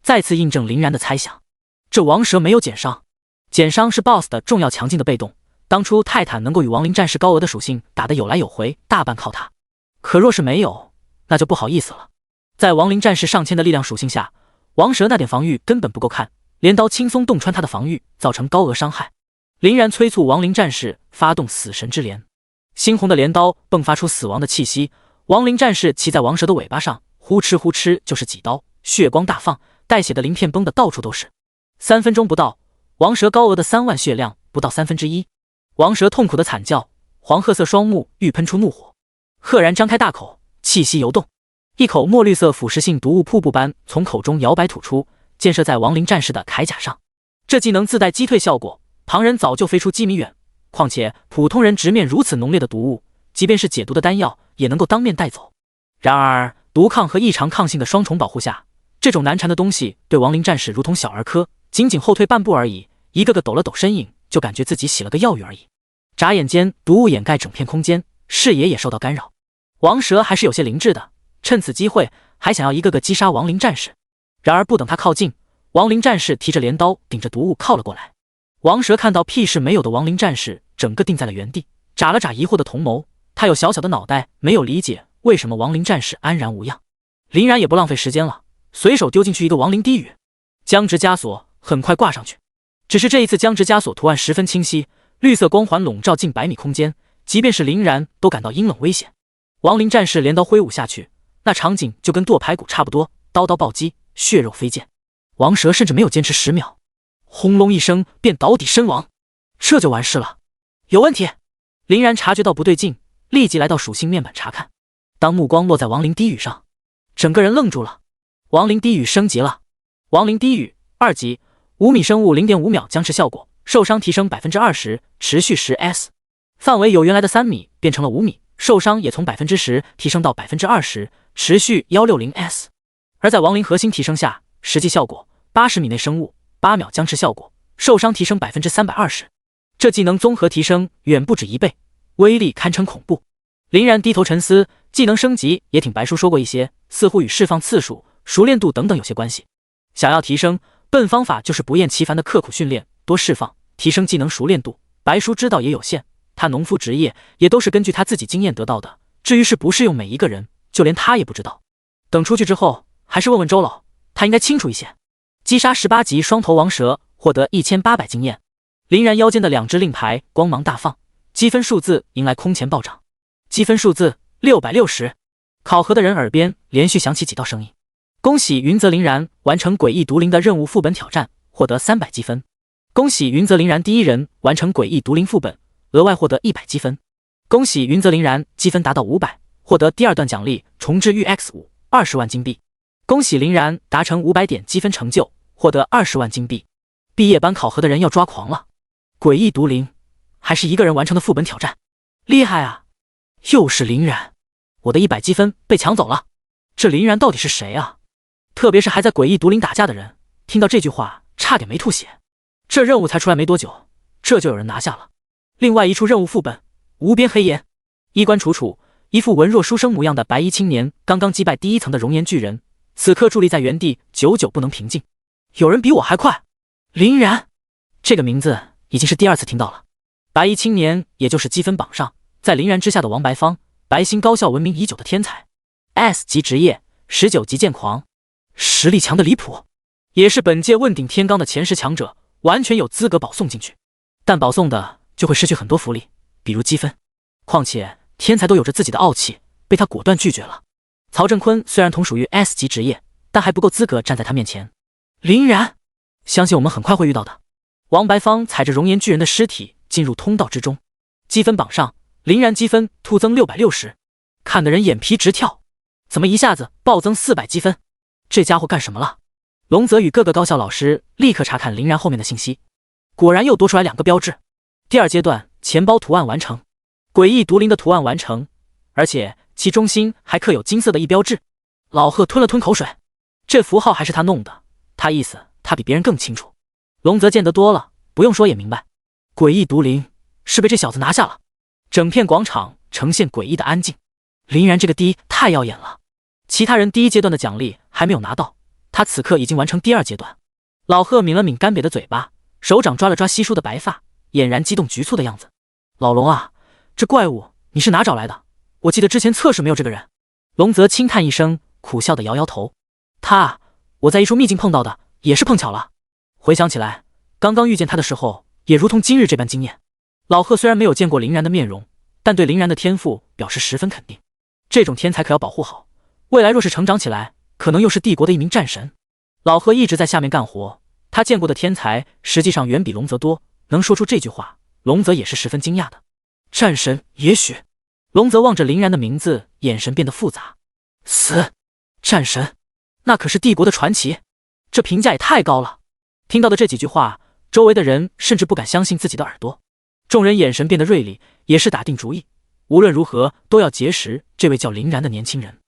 再次印证林然的猜想，这王蛇没有减伤。减伤是 BOSS 的重要强劲的被动，当初泰坦能够与亡灵战士高额的属性打得有来有回，大半靠它。可若是没有，那就不好意思了。在亡灵战士上千的力量属性下，王蛇那点防御根本不够看，镰刀轻松洞穿他的防御，造成高额伤害。林然催促亡灵战士发动死神之镰，猩红的镰刀迸发出死亡的气息，亡灵战士骑在王蛇的尾巴上，呼哧就是几刀，血光大放，带血的鳞片崩得到处都是。3分钟不到，王蛇高额的3万血量不到1/3。王蛇痛苦的惨叫，黄褐色双目欲喷出怒火，赫然张开大口，气息游动，一口墨绿色腐蚀性毒物瀑布般从口中摇摆吐出，溅射在亡灵战士的铠甲上。这技能自带击退效果，旁人早就飞出几米远，况且普通人直面如此浓烈的毒物，即便是解毒的丹药也能够当面带走。然而毒抗和异常抗性的双重保护下，这种难缠的东西对亡灵战士如同小儿科，仅后退半步而已，一个个抖了抖身影，就感觉自己洗了个药浴而已。眨眼间毒雾掩盖整片空间，视野也受到干扰。王蛇还是有些灵智的，趁此机会还想要一个个击杀亡灵战士。然而不等他靠近，亡灵战士提着镰刀顶着毒雾靠了过来。王蛇看到屁事没有的亡灵战士，整个定在了原地，眨了眨疑惑的瞳眸。他有小小的脑袋，没有理解为什么亡灵战士安然无恙。林然也不浪费时间了，随手丢进去一个亡灵低语，僵直枷锁很快挂上去。只是这一次僵直枷锁图案十分清晰，绿色光环笼罩近100米空间，即便是林然都感到阴冷危险。亡灵战士镰刀挥舞下去，那场景就跟剁排骨差不多，刀刀暴击，血肉飞溅。王蛇甚至没有坚持10秒，轰隆一声便倒地身亡。这就完事了？有问题！林然察觉到不对劲，立即来到属性面板查看。当目光落在亡灵低语上，整个人愣住了。亡灵低语升级了，亡灵低语2级，5米生物 0.5 秒僵持效果，受伤提升 20%， 持续10S， 范围由原来的3米变成了5米，受伤也从 10% 提升到 20%， 持续 160S。 而在亡灵核心提升下，实际效果80米内生物8秒僵持效果，受伤提升 320%。 这技能综合提升远不止1倍，威力堪称恐怖。林然低头沉思，技能升级也听白叔说过一些，似乎与释放次数、熟练度等等有些关系。想要提升，笨方法就是不厌其烦的刻苦训练，多释放，提升技能熟练度。白叔知道也有限，他农夫职业也都是根据他自己经验得到的，至于是不适用每一个人，就连他也不知道。等出去之后，还是问问周老，他应该清楚一些。击杀18级双头王蛇，获得1800经验。林然腰间的2只令牌光芒大放，积分数字迎来空前暴涨，积分数字660。考核的人耳边连续响起几道声音：恭喜云泽林然完成诡异毒灵的任务副本挑战，获得300积分。恭喜云泽林然第一人完成诡异毒灵副本，额外获得100积分。恭喜云泽林然积分达到500，获得第2段奖励重置玉 X5 20万金币。恭喜林然达成500点积分成就，获得20万金币。毕业班考核的人要抓狂了，诡异毒灵还是一个人完成的副本挑战，厉害啊！又是林然，我的100积分被抢走了。这林然到底是谁啊？特别是还在诡异毒灵打架的人，听到这句话差点没吐血。这任务才出来没多久，这就有人拿下了。另外一处任务副本，无边黑岩，衣冠楚楚，一副文弱书生模样的白衣青年刚刚击败第1层的熔岩巨人，此刻伫立在原地，久久不能平静。有人比我还快！林然这个名字已经是第2次听到了。白衣青年也就是积分榜上在林然之下的王白芳，白星高校闻名已久的天才， S 级职业，19级剑狂，实力强的离谱，也是本届问鼎天罡的前10强者，完全有资格保送进去。但保送的就会失去很多福利，比如积分。况且天才都有着自己的傲气，被他果断拒绝了。曹振坤虽然同属于 S 级职业，但还不够资格站在他面前。林然，相信我们很快会遇到的。王白芳踩着熔岩巨人的尸体进入通道之中。积分榜上，林然积分突增660，看得人眼皮直跳。怎么一下子暴增400积分？这家伙干什么了？龙泽与各个高校老师立刻查看林然后面的信息，果然又多出来2个标志。第2阶段钱包图案完成，诡异毒灵的图案完成，而且其中心还刻有金色的一标志。老贺吞了吞口水，这符号还是他弄的，他意思他比别人更清楚。龙泽见得多了，不用说也明白，诡异毒灵是被这小子拿下了。整片广场呈现诡异的安静。林然这个第一太耀眼了，其他人第一阶段的奖励还没有拿到，他此刻已经完成第二阶段。老贺抿了抿干瘪的嘴巴，手掌抓了抓稀疏的白发，俨然激动局促的样子。老龙啊，这怪物你是哪找来的？我记得之前测试没有这个人。龙泽轻叹一声，苦笑的摇摇头。我在一处秘境碰到的，也是碰巧了。回想起来，刚刚遇见他的时候，也如同今日这般惊艳。老贺虽然没有见过林然的面容，但对林然的天赋表示十分肯定。这种天才可要保护好，未来若是成长起来，可能又是帝国的一名战神。老贺一直在下面干活，他见过的天才实际上远比龙泽多，能说出这句话，龙泽也是十分惊讶的。战神，也许。龙泽望着林然的名字，眼神变得复杂。战神，那可是帝国的传奇，这评价也太高了。听到的这几句话，周围的人甚至不敢相信自己的耳朵。众人眼神变得锐利，也是打定主意，无论如何都要结识这位叫林然的年轻人。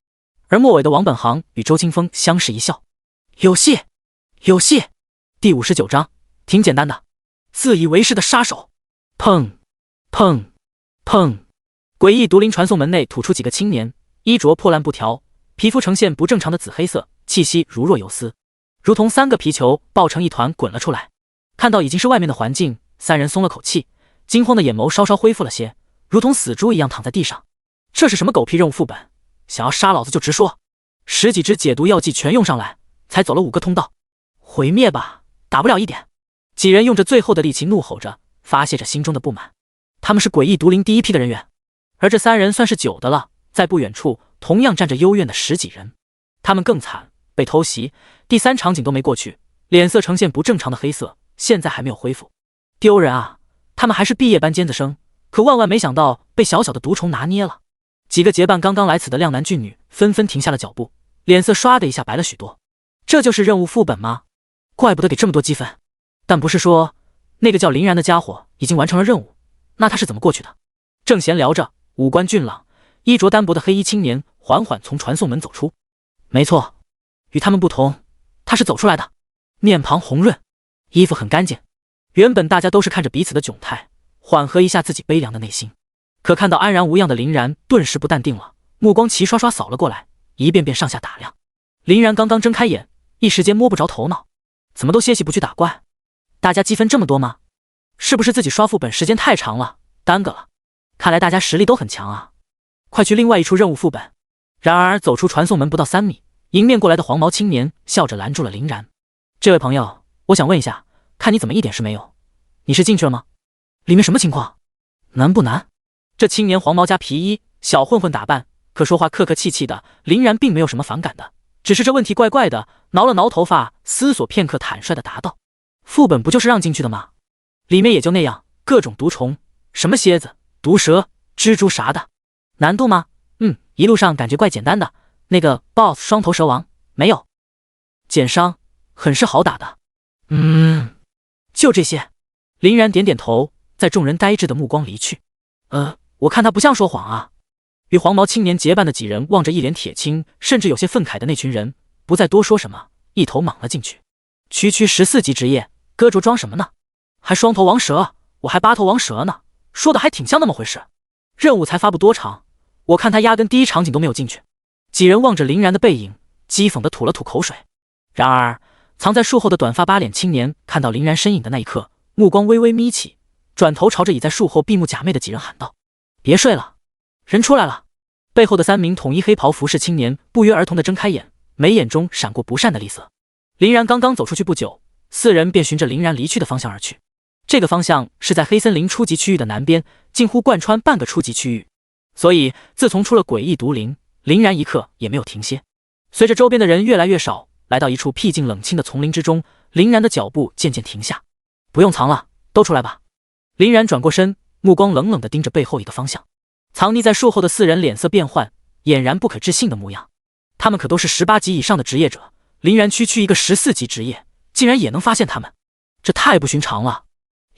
而末尾的王本行与周清风相视一笑。有戏。第59章，挺简单的，自以为是的杀手。砰砰砰！诡异毒灵传送门内吐出几个青年，衣着破烂不条，皮肤呈现不正常的紫黑色，气息如若游丝，如同3个皮球抱成一团滚了出来。看到已经是外面的环境，三人松了口气，惊慌的眼眸稍稍恢复了些，如同死猪一样躺在地上。这是什么狗屁任务副本？想要杀老子就直说！10几支解毒药剂全用上来，才走了5个通道。毁灭吧，打不了一点。几人用着最后的力气怒吼着，发泄着心中的不满。他们是诡异毒灵第一批的人员，而这3人算是9的了。在不远处同样站着幽怨的10几人，他们更惨，被偷袭，第3场景都没过去，脸色呈现不正常的黑色，现在还没有恢复。丢人啊！他们还是毕业班尖子生，可万万没想到被小小的毒虫拿捏了。几个结伴刚刚来此的靓男俊女纷纷停下了脚步，脸色唰的一下白了许多。这就是任务副本吗？怪不得给这么多积分。但不是说那个叫林然的家伙已经完成了任务，那他是怎么过去的？正闲聊着，五官俊朗衣着单薄的黑衣青年缓缓从传送门走出。没错，与他们不同，他是走出来的，面庞红润，衣服很干净。原本大家都是看着彼此的窘态，缓和一下自己悲凉的内心，可看到安然无恙的林然，顿时不淡定了，目光齐刷刷扫了过来，一遍遍上下打量。林然刚刚睁开眼，一时间摸不着头脑，怎么都歇息不去打怪？大家积分这么多吗？是不是自己刷副本时间太长了，耽搁了？看来大家实力都很强啊！快去另外一处任务副本。然而走出传送门不到3米，迎面过来的黄毛青年笑着拦住了林然。这位朋友，我想问一下，看你怎么一点事没有，你是进去了吗？里面什么情况？难不难？这青年黄毛加皮衣，小混混打扮，可说话客客气气的，林然并没有什么反感的，只是这问题怪怪的，挠了挠头发，思索片刻，坦率的答道：副本不就是让进去的吗？里面也就那样，各种毒虫，什么蝎子、毒蛇、蜘蛛啥的。难度吗？一路上感觉怪简单的，那个 BOSS 双头蛇王没有。减伤很是好打的。就这些。林然点点头，在众人呆滞的目光离去。我看他不像说谎啊。与黄毛青年结伴的几人望着一脸铁青，甚至有些愤慨的那群人，不再多说什么，一头莽了进去。区14级职业，哥着装什么呢？还双头王蛇，我还8头王蛇呢，说的还挺像那么回事。任务才发布多长，我看他压根第一场景都没有进去。几人望着林然的背影，讥讽地吐了吐口水。然而藏在树后的短发8脸青年看到林然身影的那一刻，目光微微眯起，转头朝着倚在树后闭目假寐的几人喊道：别睡了，人出来了。背后的3名统一黑袍服饰青年不约而同地睁开眼，眉眼中闪过不善的厉色。林然刚刚走出去不久，4人便循着林然离去的方向而去。这个方向是在黑森林初级区域的南边，近乎贯穿半个初级区域，所以自从出了诡异毒灵，林然一刻也没有停歇。随着周边的人越来越少，来到一处僻静冷清的丛林之中，林然的脚步渐渐停下。不用藏了，都出来吧。林然转过身，目光冷冷地盯着背后一个方向。藏匿在树后的4人脸色变幻，俨然不可置信的模样。他们可都是18级以上的职业者，林然区一个14级职业，竟然也能发现他们，这太不寻常了。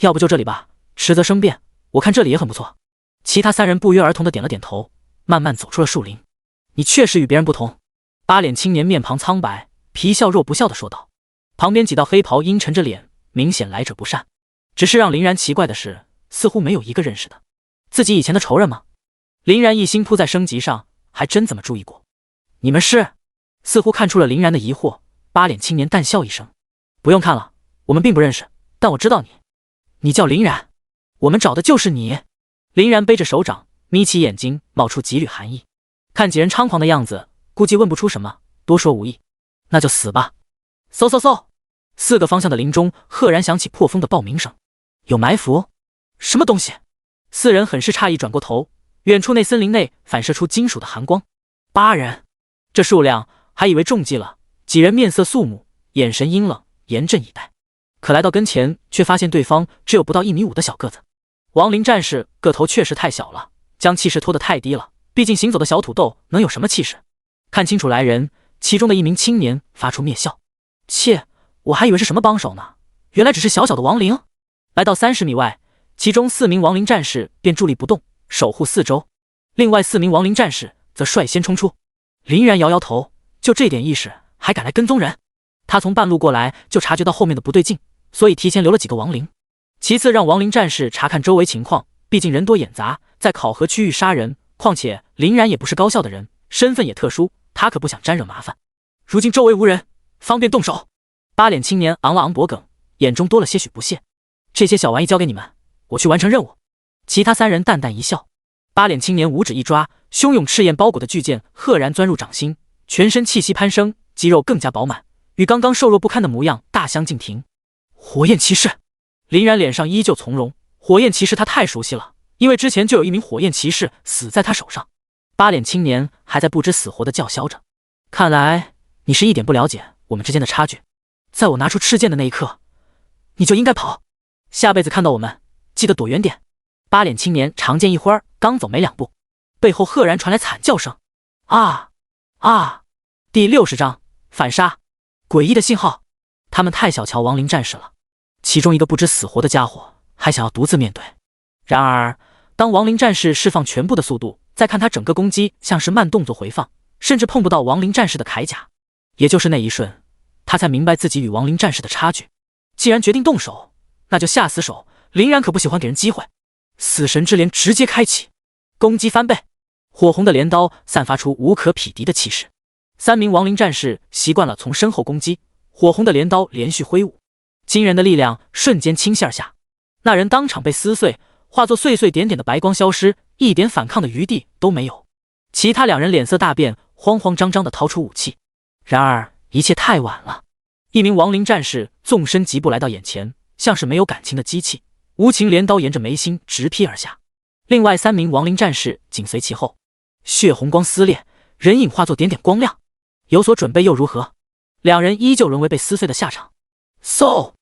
要不就这里吧，迟则生变，我看这里也很不错。其他3人不约而同地点了点头，慢慢走出了树林。你确实与别人不同。8脸青年面庞苍白，皮笑肉不笑地说道。旁边几道黑袍阴沉着脸，明显来者不善。只是让林然奇怪的是，似乎没有一个认识的。自己以前的仇人吗？林然一心扑在升级上，还真怎么注意过。你们是？似乎看出了林然的疑惑，八脸青年淡笑一声：不用看了，我们并不认识，但我知道你。你叫林然，我们找的就是你。林然背着手掌，眯起眼睛，冒出几缕寒意。看几人猖狂的样子，估计问不出什么，多说无益。那就死吧！嗖嗖嗖！4个方向的林中赫然响起破风的爆鸣声。有埋伏？什么东西？4人很是诧异，转过头，远处那森林内反射出金属的寒光。8人，这数量还以为中计了。几人面色肃穆，眼神阴冷，严阵以待。可来到跟前，却发现对方只有不到1.5米的小个子。亡灵战士个头确实太小了，将气势拖得太低了。毕竟行走的小土豆能有什么气势？看清楚来人，其中的一名青年发出蔑笑：切，我还以为是什么帮手呢，原来只是小小的亡灵。来到30米外，其中4名亡灵战士便伫立不动，守护四周。另外4名亡灵战士则率先冲出。林然摇摇头，就这点意识还敢来跟踪人？他从半路过来就察觉到后面的不对劲，所以提前留了几个亡灵。其次让亡灵战士查看周围情况，毕竟人多眼杂，在考核区域杀人。况且林然也不是高校的人，身份也特殊，他可不想沾惹麻烦。如今周围无人，方便动手。八脸青年昂了昂脖颈，眼中多了些许不屑。这些小玩意交给你们，我去完成任务。其他3人淡淡一笑。八脸青年五指一抓，汹涌赤焰包裹的巨剑赫然钻入掌心，全身气息攀升，肌肉更加饱满，与刚刚瘦弱不堪的模样大相径庭。火焰骑士。林然脸上依旧从容，火焰骑士他太熟悉了，因为之前就有一名火焰骑士死在他手上。八脸青年还在不知死活的叫嚣着：看来你是一点不了解我们之间的差距，在我拿出赤剑的那一刻，你就应该跑，下辈子看到我们记得躲远点。八脸青年长剑一挥，刚走没2步，背后赫然传来惨叫声：啊啊！第60章反杀。诡异的信号，他们太小瞧亡灵战士了，其中一个不知死活的家伙还想要独自面对。然而当亡灵战士释放全部的速度，再看他整个攻击像是慢动作回放，甚至碰不到亡灵战士的铠甲。也就是那一瞬，他才明白自己与亡灵战士的差距。既然决定动手，那就下死手。林然可不喜欢给人机会。死神之镰直接开启，攻击翻倍。火红的镰刀散发出无可匹敌的气势。3名亡灵战士习惯了从身后攻击，火红的镰刀连续挥舞，惊人的力量瞬间倾泻而下。那人当场被撕碎，化作碎碎点点的白光消失，一点反抗的余地都没有。其他2人脸色大变，慌慌张张地掏出武器。然而一切太晚了。一名亡灵战士纵身疾步来到眼前，像是没有感情的机器，无情镰刀沿着眉心直劈而下。另外3名亡灵战士紧随其后，血红光撕裂，人影化作点点光亮。有所准备又如何？2人依旧沦为被撕碎的下场。嗖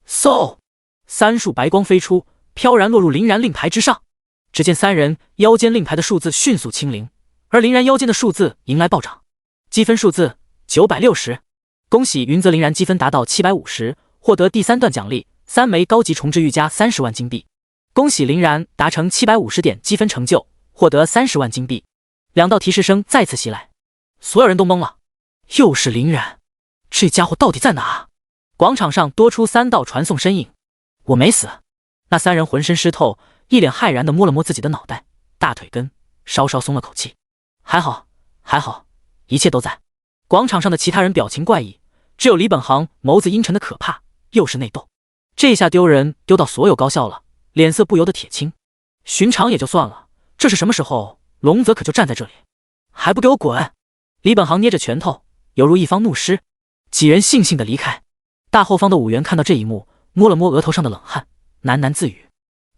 嗖，3束白光飞出，飘然落入林然令牌之上。只见3人腰间令牌的数字迅速清零，而林然腰间的数字迎来暴涨。积分数字960，恭喜云泽林然积分达到750，获得第3段奖励3枚高级重置玉加30万金币。恭喜林然达成750点积分成就，获得30万金币。2道提示声再次袭来，所有人都懵了。又是林然，这家伙到底在哪？广场上多出3道传送身影。我没死。那3人浑身湿透，一脸骇然地摸了摸自己的脑袋、大腿根，稍稍松了口气。还好，还好，一切都在。广场上的其他人表情怪异，只有李本行眸子阴沉的可怕，又是内斗。这下丢人丢到所有高校了，脸色不由得铁青。寻常也就算了，这是什么时候？龙泽可就站在这里，还不给我滚！李本行捏着拳头，犹如一方怒狮。几人悻悻地离开。大后方的武元看到这一幕，摸了摸额头上的冷汗，喃喃自语：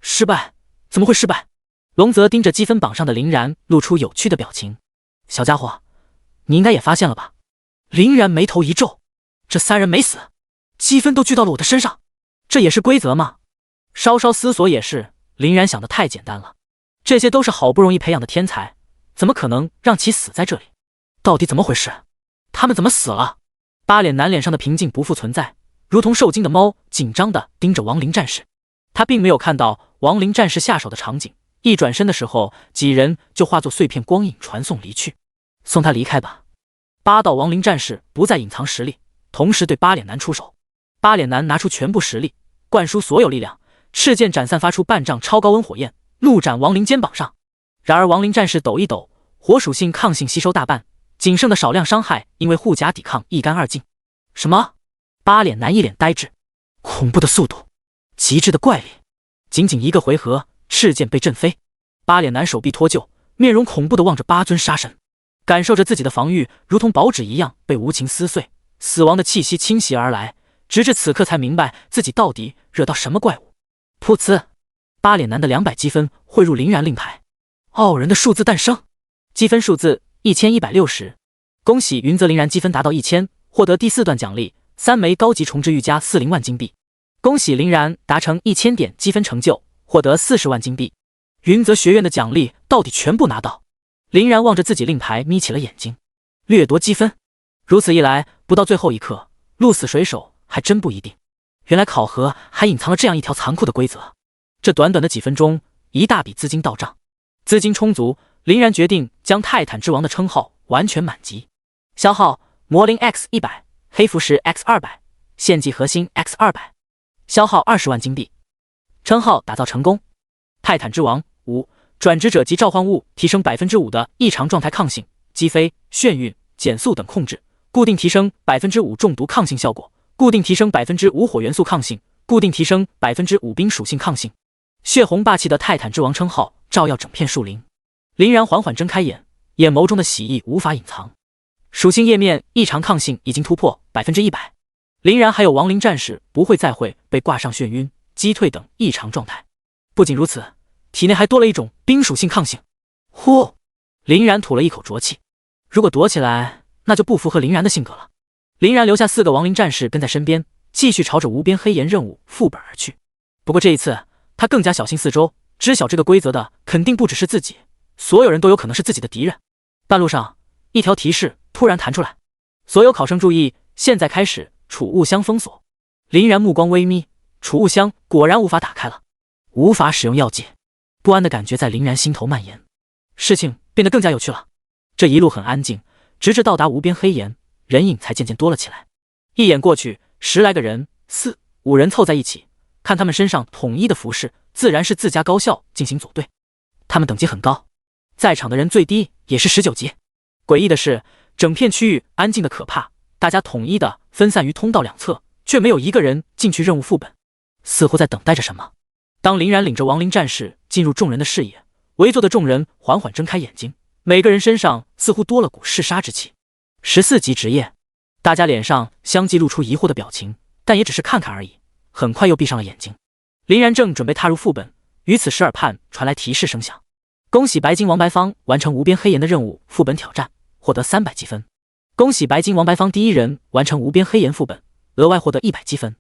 失败？怎么会失败？龙泽盯着积分榜上的林然，露出有趣的表情。小家伙，你应该也发现了吧？林然眉头一皱，这3人没死，积分都聚到了我的身上，这也是规则吗？稍稍思索也是，林然想的太简单了，这些都是好不容易培养的天才，怎么可能让其死在这里？到底怎么回事？他们怎么死了？八脸男脸上的平静不复存在，如同受惊的猫，紧张地盯着亡灵战士。他并没有看到亡灵战士下手的场景，一转身的时候，几人就化作碎片光影传送离去。送他离开吧。8道亡灵战士不再隐藏实力，同时对八脸男出手。八脸男拿出全部实力，灌输所有力量，赤剑斩散发出半丈超高温火焰，怒斩亡灵肩膀上。然而亡灵战士抖一抖，火属性抗性吸收大半，仅剩的少量伤害因为护甲抵抗一干二净。什么？八脸男一脸呆滞，恐怖的速度，极致的怪力。仅仅一个回合，赤剑被震飞，八脸男手臂脱臼，面容恐怖地望着八尊杀神，感受着自己的防御如同薄纸一样被无情撕碎，死亡的气息侵袭而来，直至此刻才明白自己到底惹到什么怪物。噗呲，八脸男的200积分汇入凌然令牌，傲人的数字诞生，积分数字1160。恭喜云泽凌然积分达到1000，获得第4段奖励3枚高级重置玉加40万金币。恭喜凌然达成1000点积分成就，获得40万金币。云泽学院的奖励到底全部拿到。凌然望着自己令牌眯起了眼睛，掠夺积分。如此一来，不到最后一刻，鹿死谁手还真不一定。原来考核还隐藏了这样一条残酷的规则。这短短的几分钟，一大笔资金到账。资金充足，凌然决定将泰坦之王的称号完全满级。消耗魔灵 X100， 黑符石 X200， 献祭核心 X200， 消耗20万金币。称号打造成功。泰坦之王5，转职者及召唤物提升 5% 的异常状态抗性、击飞、眩晕、减速等控制，固定提升 5% 中毒抗性效果，固定提升 5% 火元素抗性，固定提升 5% 冰属性抗性。血红霸气的泰坦之王称号照耀整片树林。凌然缓缓睁开眼，眼眸中的喜意无法隐藏。属性页面异常抗性已经突破 100%。凌然还有亡灵战士不会再会被挂上眩晕、击退等异常状态。不仅如此，体内还多了一种冰属性抗性。呼！凌然吐了一口浊气。如果躲起来，那就不符合凌然的性格了。凌然留下4个亡灵战士跟在身边，继续朝着无边黑岩任务副本而去。不过这一次，他更加小心四周，知晓这个规则的肯定不只是自己，所有人都有可能是自己的敌人。半路上，一条提示突然弹出来：所有考生注意，现在开始储物箱封锁。凌然目光微眯，储物箱果然无法打开了，无法使用药剂。不安的感觉在凌然心头蔓延，事情变得更加有趣了。这一路很安静，直至到达无边黑岩，人影才渐渐多了起来。一眼过去，10来个人，4、5人凑在一起，看他们身上统一的服饰，自然是自家高校进行组队。他们等级很高，在场的人最低也是19级。诡异的是，整片区域安静的可怕，大家统一的分散于通道两侧，却没有一个人进去任务副本，似乎在等待着什么。当凌然领着亡灵战士进入众人的视野，围坐的众人缓缓睁开眼睛，每个人身上似乎多了股嗜杀之气。14级职业，大家脸上相继露出疑惑的表情，但也只是看看而已，很快又闭上了眼睛。凌然正准备踏入副本，与此时耳畔传来提示声响：恭喜白金王白方完成无边黑岩的任务副本挑战，获得300积分。恭喜白金王白方第一人完成无边黑岩副本，额外获得100积分。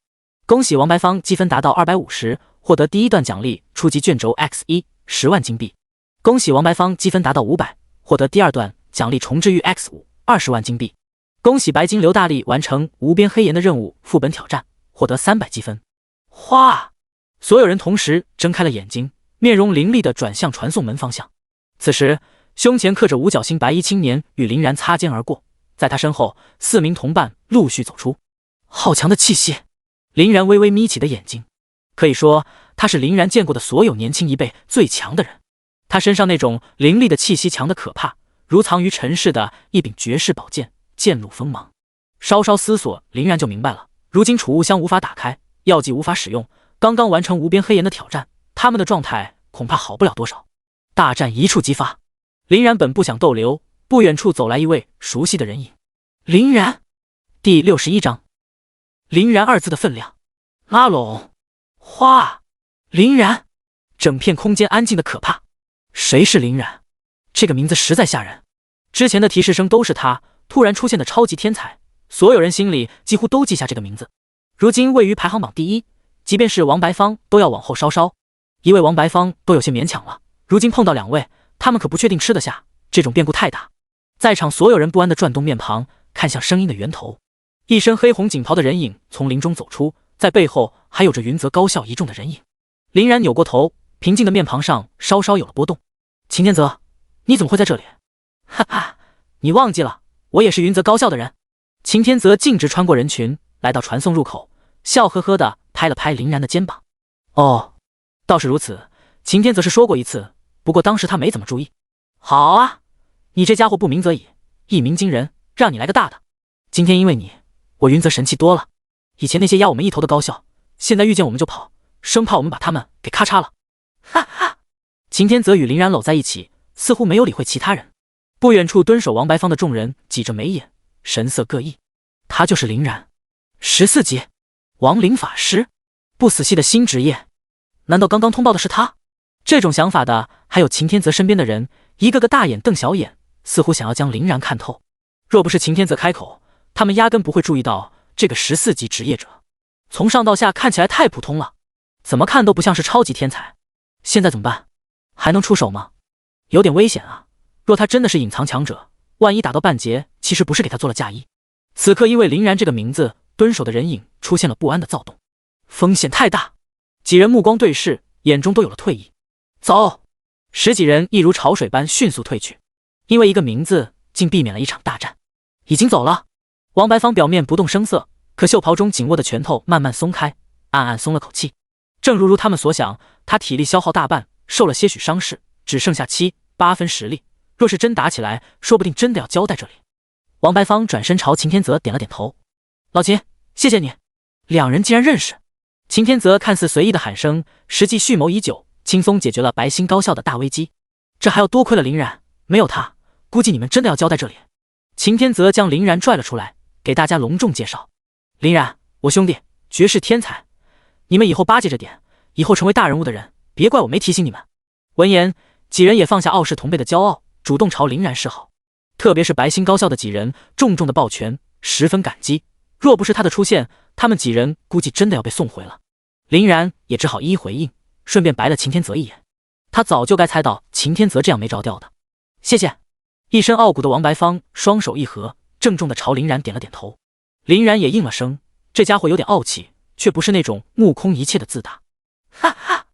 恭喜王白方积分达到250，获得第1段奖励初级卷轴 X1 10万金币。恭喜王白方积分达到500，获得第2段奖励重置玉 X5 20万金币。恭喜白金刘大力完成无边黑岩的任务副本挑战，获得300积分。哗！所有人同时睁开了眼睛，面容凌厉地转向传送门方向。此时，胸前刻着五角星白衣青年与凌然擦肩而过，在他身后，4名同伴陆续走出。好强的气息！凌然微微眯起的眼睛，可以说他是凌然见过的所有年轻一辈最强的人。他身上那种凌厉的气息强得可怕，如藏于尘世的一柄绝世宝剑，剑露锋芒。稍稍思索，凌然就明白了，如今储物箱无法打开，药剂无法使用，刚刚完成无边黑岩的挑战，他们的状态恐怕好不了多少。大战一触即发。凌然本不想逗留，不远处走来一位熟悉的人影。凌然。第61章。凌然2字的分量。拉拢。哗！凌然。整片空间安静的可怕。谁是凌然？这个名字实在吓人。之前的提示声都是他突然出现的超级天才，所有人心里几乎都记下这个名字。如今位于排行榜第1，即便是王白方都要往后稍。一位王白方都有些勉强了，如今碰到2位，他们可不确定吃得下，这种变故太大。在场所有人不安地转动面庞，看向声音的源头。一身黑红锦袍的人影从林中走出，在背后还有着云泽高校一众的人影。凌然扭过头，平静的面庞上稍稍有了波动。秦天泽，你怎么会在这里？哈哈，你忘记了，我也是云泽高校的人。秦天泽径直穿过人群，来到传送入口，笑呵呵的拍了拍林然的肩膀。哦，倒是如此，秦天则是说过一次，不过当时他没怎么注意。好啊，你这家伙不鸣则已，一鸣惊人，让你来个大的。今天因为你，我云泽神气多了。以前那些压我们一头的高校，现在遇见我们就跑，生怕我们把他们给咔嚓了。哈哈！秦天泽与林然搂在一起，似乎没有理会其他人。不远处蹲守王白方的众人挤着眉眼，神色各异。他就是林然，14级亡灵法师，不死系的新职业。难道刚刚通报的是他？这种想法的还有秦天泽身边的人，一个个大眼瞪小眼，似乎想要将林然看透。若不是秦天泽开口，他们压根不会注意到这个14级职业者。从上到下看起来太普通了，怎么看都不像是超级天才。现在怎么办？还能出手吗？有点危险啊。若他真的是隐藏强者，万一打到半截，其实不是给他做了嫁衣。此刻因为林然这个名字，蹲守的人影出现了不安的躁动，风险太大。几人目光对视，眼中都有了退意。走！10几人一如潮水般迅速退去，因为一个名字竟避免了一场大战。已经走了。王白方表面不动声色，可袖袍中紧握的拳头慢慢松开，暗暗松了口气。正如他们所想，他体力消耗大半，受了些许伤势，只剩下7、8分实力。若是真打起来，说不定真的要交代这里。王白方转身朝秦天泽点了点头：“老秦，谢谢你。”两人竟然认识。秦天泽看似随意的喊声，实际蓄谋已久，轻松解决了白星高校的大危机。这还要多亏了林然，没有他，估计你们真的要交代这里。秦天泽将林然拽了出来，给大家隆重介绍：“林然，我兄弟，绝世天才，你们以后巴结着点，以后成为大人物的人，别怪我没提醒你们。”闻言，几人也放下傲视同辈的骄傲，主动朝林然示好。特别是白星高校的几人重重的抱拳，十分感激。若不是他的出现，他们几人估计真的要被送回了。林然也只好一一回应，顺便白了秦天泽一眼。他早就该猜到秦天泽这样没着调的。谢谢。一身傲骨的王白方双手一合，郑重的朝林然点了点头。林然也应了声，这家伙有点傲气，却不是那种目空一切的自大。哈哈，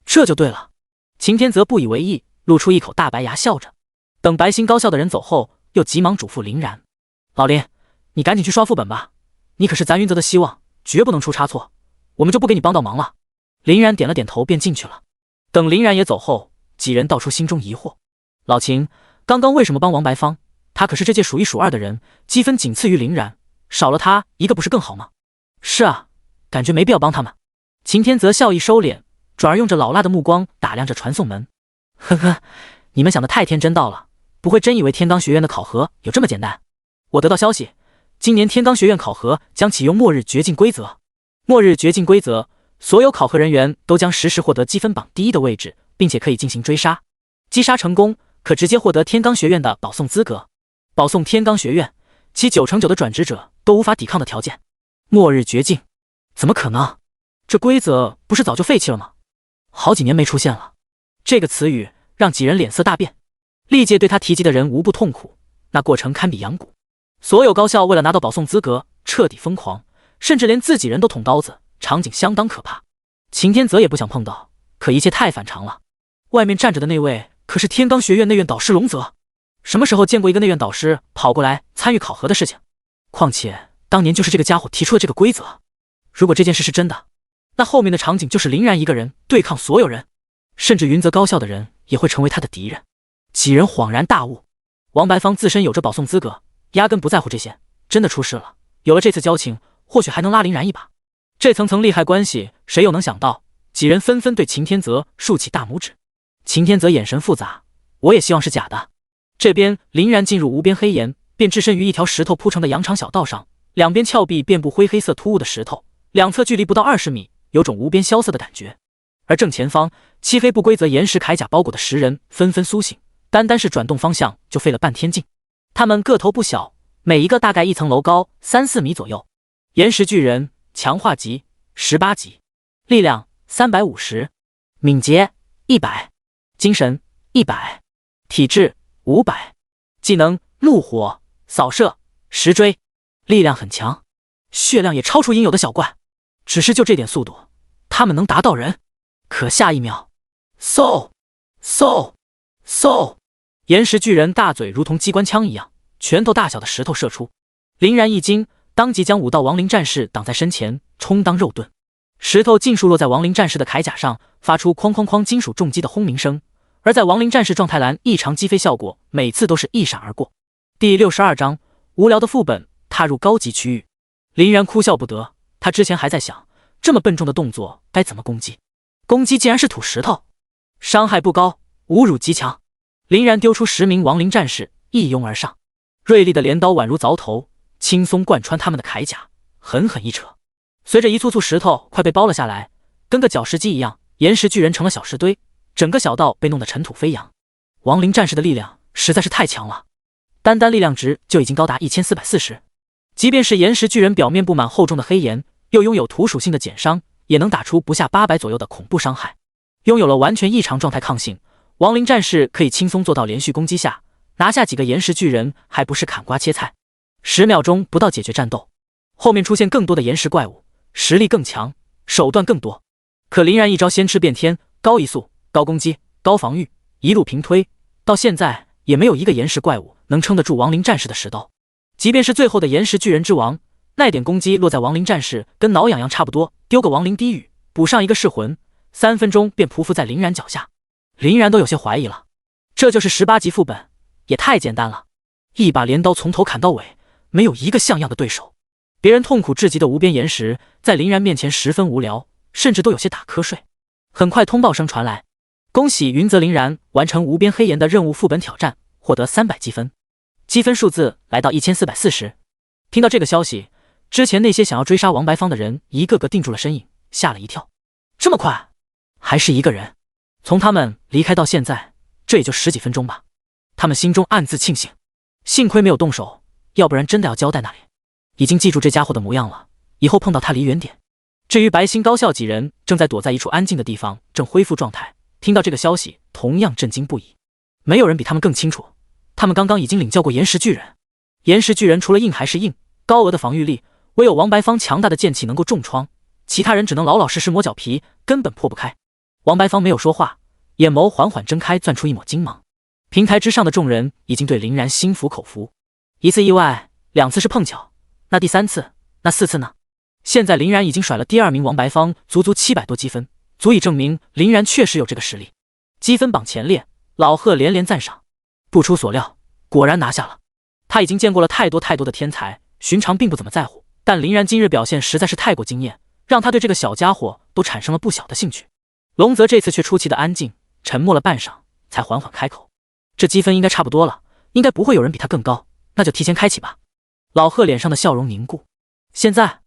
这就对了。秦天泽不以为意，露出一口大白牙，笑着。等白星高校的人走后，又急忙嘱咐林然：“老林，你赶紧去刷副本吧，你可是咱云泽的希望，绝不能出差错，我们就不给你帮到忙了。”林然点了点头，便进去了。等林然也走后，几人道出心中疑惑：“老秦，刚刚为什么帮王白方？他可是这届数一数二的人，积分仅次于林然，少了他一个不是更好吗？”“是啊，感觉没必要帮他们。”秦天泽笑意收敛，转而用着老辣的目光打量着传送门：“呵呵，你们想的太天真到了。不会真以为天罡学院的考核有这么简单？我得到消息，今年天罡学院考核将启用末日绝境规则。末日绝境规则，所有考核人员都将实时获得积分榜第1的位置，并且可以进行追杀。击杀成功，可直接获得天罡学院的保送资格。保送天罡学院，其9成9的转职者都无法抵抗的条件。末日绝境，怎么可能？这规则不是早就废弃了吗？好几年没出现了。”这个词语让几人脸色大变。历届对他提及的人无不痛苦，那过程堪比阳谷。所有高校为了拿到保送资格，彻底疯狂，甚至连自己人都捅刀子，场景相当可怕。秦天泽也不想碰到，可一切太反常了。外面站着的那位可是天罡学院内院导师龙泽，什么时候见过一个内院导师跑过来参与考核的事情？况且当年就是这个家伙提出的这个规则。如果这件事是真的，那后面的场景就是林然一个人对抗所有人，甚至云泽高校的人也会成为他的敌人。几人恍然大悟，王白方自身有着保送资格，压根不在乎这些。真的出事了，有了这次交情，或许还能拉林然一把。这层层利害关系，谁又能想到？几人纷纷对秦天泽竖起大拇指。秦天泽眼神复杂，我也希望是假的。这边林然进入无边黑岩，便置身于一条石头铺成的羊肠小道上，两边峭壁遍布灰黑色突兀的石头，两侧距离不到20米，有种无边萧瑟的感觉。而正前方，漆黑不规则岩石铠甲包裹的10人纷纷苏醒，单单是转动方向就费了半天劲。他们个头不小，每一个大概1层楼高，3、4米左右。岩石巨人，强化级18级，力量350，敏捷100，精神100，体质500，技能怒火、扫射、石锥，力量很强，血量也超出应有的小怪。只是就这点速度，他们能打倒人？可下一秒，嗖嗖嗖！岩石巨人大嘴如同机关枪一样，拳头大小的石头射出。林然一惊，当即将5道亡灵战士挡在身前，充当肉盾。石头尽数落在亡灵战士的铠甲上，发出哐哐哐金属重击的轰鸣声。而在亡灵战士状态栏异常击飞效果，每次都是一闪而过。第62章，无聊的副本踏入高级区域。林然哭笑不得，他之前还在想，这么笨重的动作该怎么攻击？攻击竟然是吐石头，伤害不高，侮辱极强。林然丢出10名亡灵战士，一拥而上，锐利的镰刀宛如凿头，轻松贯穿他们的铠甲，狠狠一扯，随着一簇簇石头快被包了下来，跟个搅石机一样，岩石巨人成了小石堆，整个小道被弄得尘土飞扬。亡灵战士的力量实在是太强了，单单力量值就已经高达1440，即便是岩石巨人表面布满厚重的黑岩，又拥有土属性的减伤，也能打出不下800左右的恐怖伤害。拥有了完全异常状态抗性，亡灵战士可以轻松做到连续攻击下拿下几个岩石巨人，还不是砍瓜切菜，10秒钟不到解决战斗。后面出现更多的岩石怪物，实力更强，手段更多。可林然一招先吃遍天，高移速、高攻击、高防御，一路平推，到现在也没有一个岩石怪物能撑得住亡灵战士的10刀。即便是最后的岩石巨人之王，那点攻击落在亡灵战士跟挠痒痒差不多，丢个亡灵低语，补上一个噬魂，3分钟便匍匐在林然脚下。林然都有些怀疑了，这就是18级副本，也太简单了，一把镰刀从头砍到尾，没有一个像样的对手。别人痛苦至极的无边岩石，在林然面前十分无聊，甚至都有些打瞌睡。很快通报声传来，恭喜云泽林然完成无边黑岩的任务副本挑战，获得300积分，积分数字来到1440。听到这个消息，之前那些想要追杀王白芳的人一个个定住了身影，吓了一跳。这么快？还是一个人？从他们离开到现在，这也就10几分钟吧。他们心中暗自庆幸，幸亏没有动手，要不然真的要交代那里。已经记住这家伙的模样了，以后碰到他离远点。至于白星高校几人，正在躲在一处安静的地方，正恢复状态。听到这个消息，同样震惊不已。没有人比他们更清楚，他们刚刚已经领教过岩石巨人。岩石巨人除了硬还是硬，高额的防御力，唯有王白芳强大的剑气能够重创，其他人只能老老实实磨脚皮，根本破不开。王白芳没有说话，眼眸缓缓睁开，攥出一抹金芒。平台之上的众人已经对林然心服口服，一次意外，2次是碰巧，那第3次，那4次呢？现在林然已经甩了第2名王白芳足足700多积分，足以证明林然确实有这个实力。积分榜前列，老贺连连赞赏。不出所料，果然拿下了。他已经见过了太多的天才，寻常并不怎么在乎，但林然今日表现实在是太过惊艳，让他对这个小家伙都产生了不小的兴趣。龙泽这次却出奇的安静，沉默了半晌，才缓缓开口：这积分应该差不多了，应该不会有人比他更高，那就提前开启吧。老贺脸上的笑容凝固，现在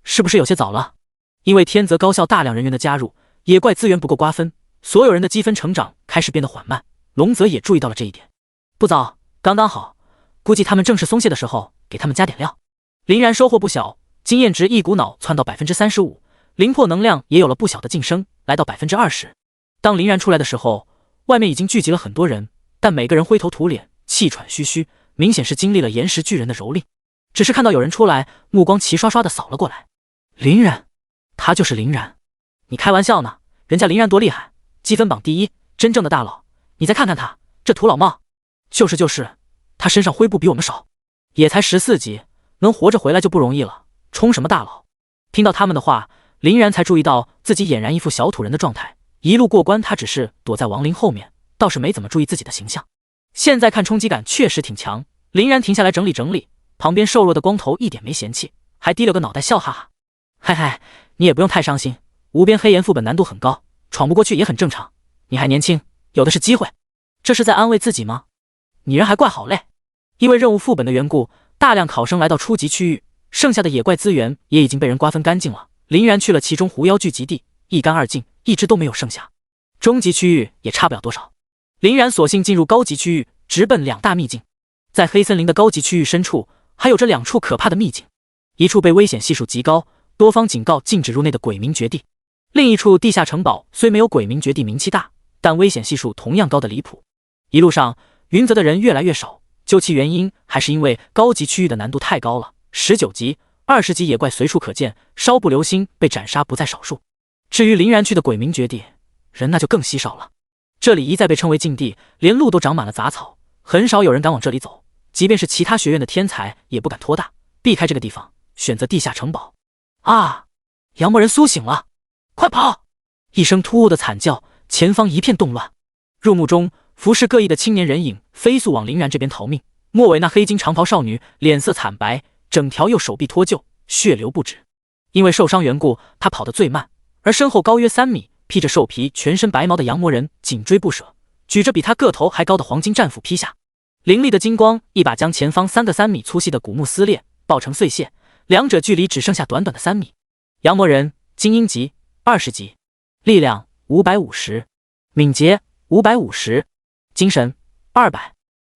是不是有些早了？因为天泽高校大量人员的加入，野怪资源不够瓜分，所有人的积分成长开始变得缓慢。龙泽也注意到了这一点。不早，刚刚好，估计他们正是松懈的时候，给他们加点料。林然收获不小，经验值一股脑窜到 35%， 灵魄能量也有了不小的晋升，来到 20%。 当林然出来的时候，外面已经聚集了很多人，但每个人灰头土脸，气喘吁吁，明显是经历了岩石巨人的蹂躏。只是看到有人出来，目光齐刷刷的扫了过来。林然，他就是林然。你开玩笑呢？人家林然多厉害，积分榜第1，真正的大佬。你再看看他，这土老帽。就是，他身上灰布比我们少，也才14级，能活着回来就不容易了，冲什么大佬？听到他们的话，林然才注意到自己俨然一副小土人的状态。一路过关，他只是躲在亡灵后面，倒是没怎么注意自己的形象。现在看冲击感确实挺强。林然停下来整理整理，旁边瘦弱的光头一点没嫌弃，还低了个脑袋笑哈哈。嗨嗨，你也不用太伤心，无边黑岩副本难度很高，闯不过去也很正常，你还年轻，有的是机会。这是在安慰自己吗？你人还怪好累。因为任务副本的缘故，大量考生来到初级区域，剩下的野怪资源也已经被人瓜分干净了。林然去了其中狐妖聚集地，一干二净，一只都没有剩下。中级区域也差不了多少，林然索性进入高级区域，直奔2大秘境。在黑森林的高级区域深处，还有着2处可怕的秘境，一处被危险系数极高，多方警告禁止入内的鬼冥绝地，另一处地下城堡虽没有鬼冥绝地名气大，但危险系数同样高的离谱。一路上云泽的人越来越少，究其原因，还是因为高级区域的难度太高了，19级、20级野怪随处可见，稍不留心被斩杀不在少数。至于林然去的鬼冥绝地，人那就更稀少了。这里一再被称为禁地，连路都长满了杂草，很少有人敢往这里走，即便是其他学院的天才也不敢托大，避开这个地方，选择地下城堡。啊！杨魔人苏醒了，快跑！一声突兀的惨叫，前方一片动乱。入目中，服饰各异的青年人影飞速往林然这边逃命。末尾那黑金长袍少女脸色惨白，整条右手臂脱臼，血流不止。因为受伤缘故，她跑得最慢，而身后高约3米、披着兽皮、全身白毛的杨魔人紧追不舍，举着比他个头还高的黄金战斧劈下。凌厉的金光一把将前方3米粗细的古木撕裂，爆成碎屑，两者距离只剩下短短的3米。杨魔人精英级20级，力量550，敏捷550，精神200，